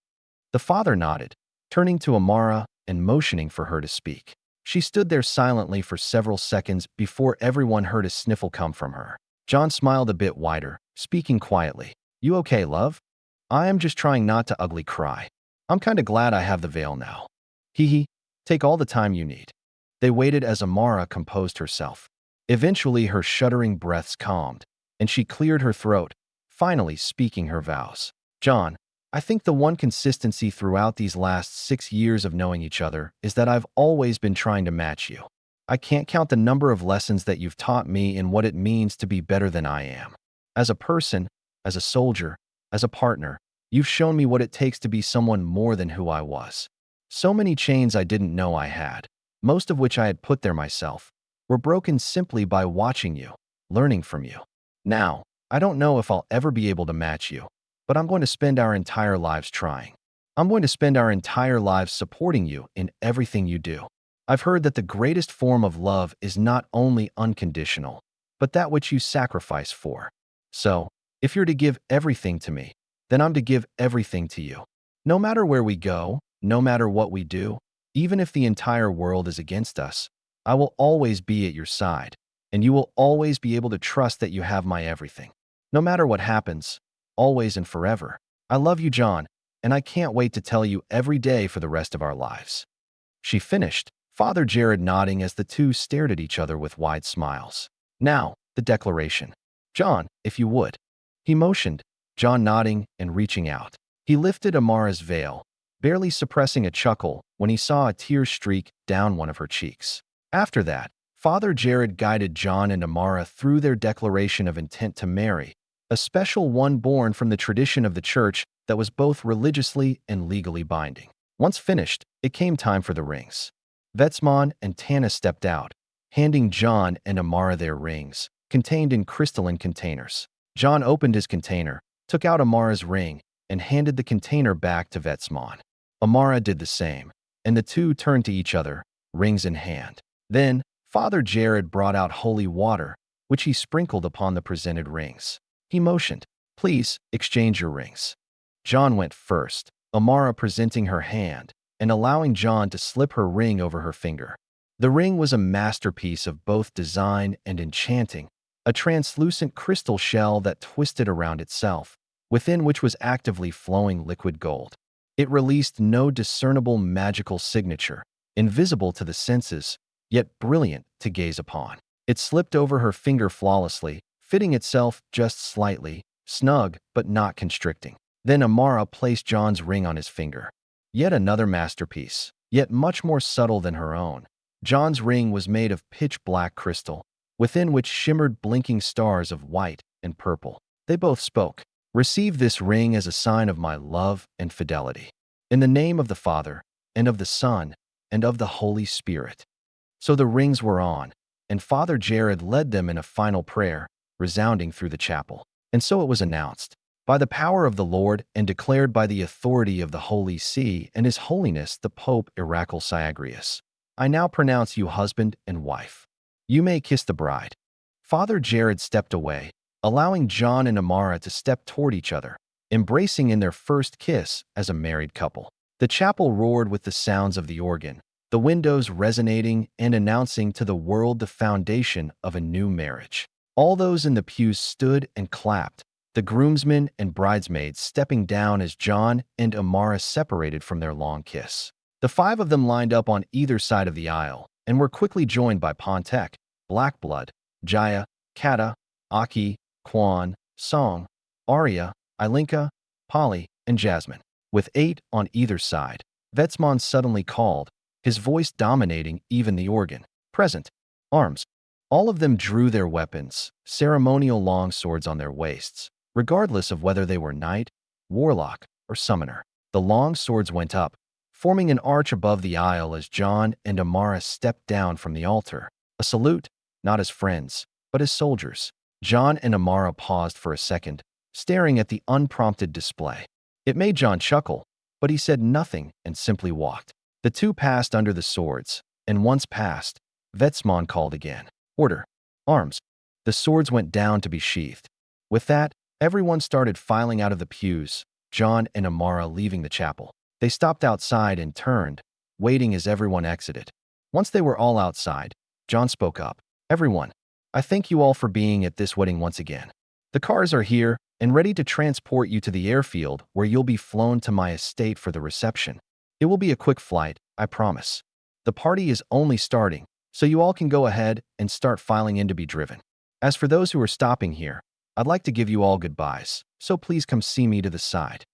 The father nodded, turning to Amara and motioning for her to speak. She stood there silently for several seconds before everyone heard a sniffle come from her. John smiled a bit wider, speaking quietly. You okay, love? I am just trying not to ugly cry. I'm kinda glad I have the veil now. Hee. Take all the time you need. They waited as Amara composed herself. Eventually, her shuddering breaths calmed, and she cleared her throat, finally speaking her vows. John, I think the one consistency throughout these last 6 years of knowing each other is that I've always been trying to match you. I can't count the number of lessons that you've taught me in what it means to be better than I am. As a person, as a soldier, as a partner, you've shown me what it takes to be someone more than who I was. So many chains I didn't know I had, most of which I had put there myself, were broken simply by watching you, learning from you. Now, I don't know if I'll ever be able to match you, but I'm going to spend our entire lives trying. I'm going to spend our entire lives supporting you in everything you do. I've heard that the greatest form of love is not only unconditional, but that which you sacrifice for. So, if you're to give everything to me, then I'm to give everything to you. No matter where we go, no matter what we do, even if the entire world is against us, I will always be at your side, and you will always be able to trust that you have my everything. No matter what happens, always and forever. I love you, John, and I can't wait to tell you every day for the rest of our lives. She finished, Father Jared nodding as the two stared at each other with wide smiles. Now, the declaration. John, if you would. He motioned, John nodding and reaching out. He lifted Amara's veil, barely suppressing a chuckle when he saw a tear streak down one of her cheeks. After that, Father Jared guided John and Amara through their declaration of intent to marry, a special one born from the tradition of the church that was both religiously and legally binding. Once finished, it came time for the rings. Vetsmon and Tana stepped out, handing John and Amara their rings, contained in crystalline containers. John opened his container, took out Amara's ring, and handed the container back to Vetsmon. Amara did the same, and the two turned to each other, rings in hand. Then, Father Jared brought out holy water, which he sprinkled upon the presented rings. He motioned, please, exchange your rings. John went first, Amara presenting her hand and allowing John to slip her ring over her finger. The ring was a masterpiece of both design and enchanting, a translucent crystal shell that twisted around itself, within which was actively flowing liquid gold. It released no discernible magical signature, invisible to the senses, yet brilliant to gaze upon. It slipped over her finger flawlessly, fitting itself just slightly, snug but not constricting. Then Amara placed John's ring on his finger. Yet another masterpiece, yet much more subtle than her own. John's ring was made of pitch-black crystal, within which shimmered blinking stars of white and purple. They both spoke. Receive this ring as a sign of my love and fidelity. In the name of the Father, and of the Son, and of the Holy Spirit. So the rings were on, and Father Jared led them in a final prayer, resounding through the chapel. And so it was announced, by the power of the Lord and declared by the authority of the Holy See and His Holiness the Pope Irakal Syagrius. I now pronounce you husband and wife. You may kiss the bride. Father Jared stepped away, allowing John and Amara to step toward each other, embracing in their first kiss as a married couple. The chapel roared with the sounds of the organ, the windows resonating and announcing to the world the foundation of a new marriage. All those in the pews stood and clapped, the groomsmen and bridesmaids stepping down as John and Amara separated from their long kiss. The five of them lined up on either side of the aisle and were quickly joined by Pontek, Blackblood, Jaya, Kata, Aki, Kwan, Song, Arya, Ilinka, Polly, and Jasmine. With 8 on either side, Vetsmon suddenly called, his voice dominating even the organ. Present. Arms. All of them drew their weapons, ceremonial long swords on their waists, regardless of whether they were knight, warlock, or summoner. The long swords went up, forming an arch above the aisle as John and Amara stepped down from the altar. A salute, not as friends, but as soldiers. John and Amara paused for a second, staring at the unprompted display. It made John chuckle, but he said nothing and simply walked. The two passed under the swords, and once past, Vetsmon called again. Order. Arms. The swords went down to be sheathed. With that, everyone started filing out of the pews, John and Amara leaving the chapel. They stopped outside and turned, waiting as everyone exited. Once they were all outside, John spoke up. Everyone, I thank you all for being at this wedding once again. The cars are here and ready to transport you to the airfield where you'll be flown to my estate for the reception. It will be a quick flight, I promise. The party is only starting, so you all can go ahead and start filing in to be driven. As for those who are stopping here, I'd like to give you all goodbyes. so please come see me to the side."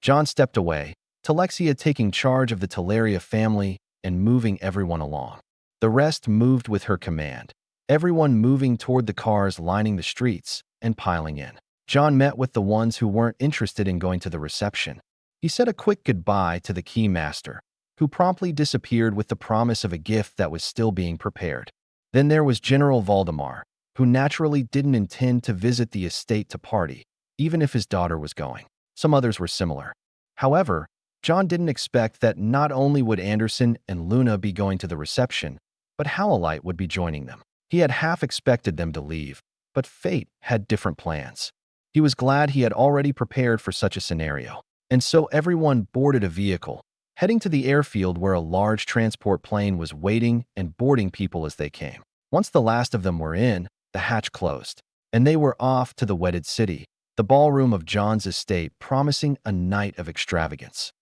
John stepped away, Talexia taking charge of the Teleria family and moving everyone along. The rest moved with her command, everyone moving toward the cars lining the streets and piling in. John met with the ones who weren't interested in going to the reception. He said a quick goodbye to the keymaster, who promptly disappeared with the promise of a gift that was still being prepared. Then there was General Valdemar, who naturally didn't intend to visit the estate to party, even if his daughter was going. Some others were similar. However, John didn't expect that not only would Anderson and Luna be going to the reception, but Howlite would be joining them. He had half expected them to leave, but fate had different plans. He was glad he had already prepared for such a scenario. And so everyone boarded a vehicle, heading to the airfield where a large transport plane was waiting and boarding people as they came. Once the last of them were in, the hatch closed, and they were off to the wedded city, the ballroom of John's estate, promising a night of extravagance.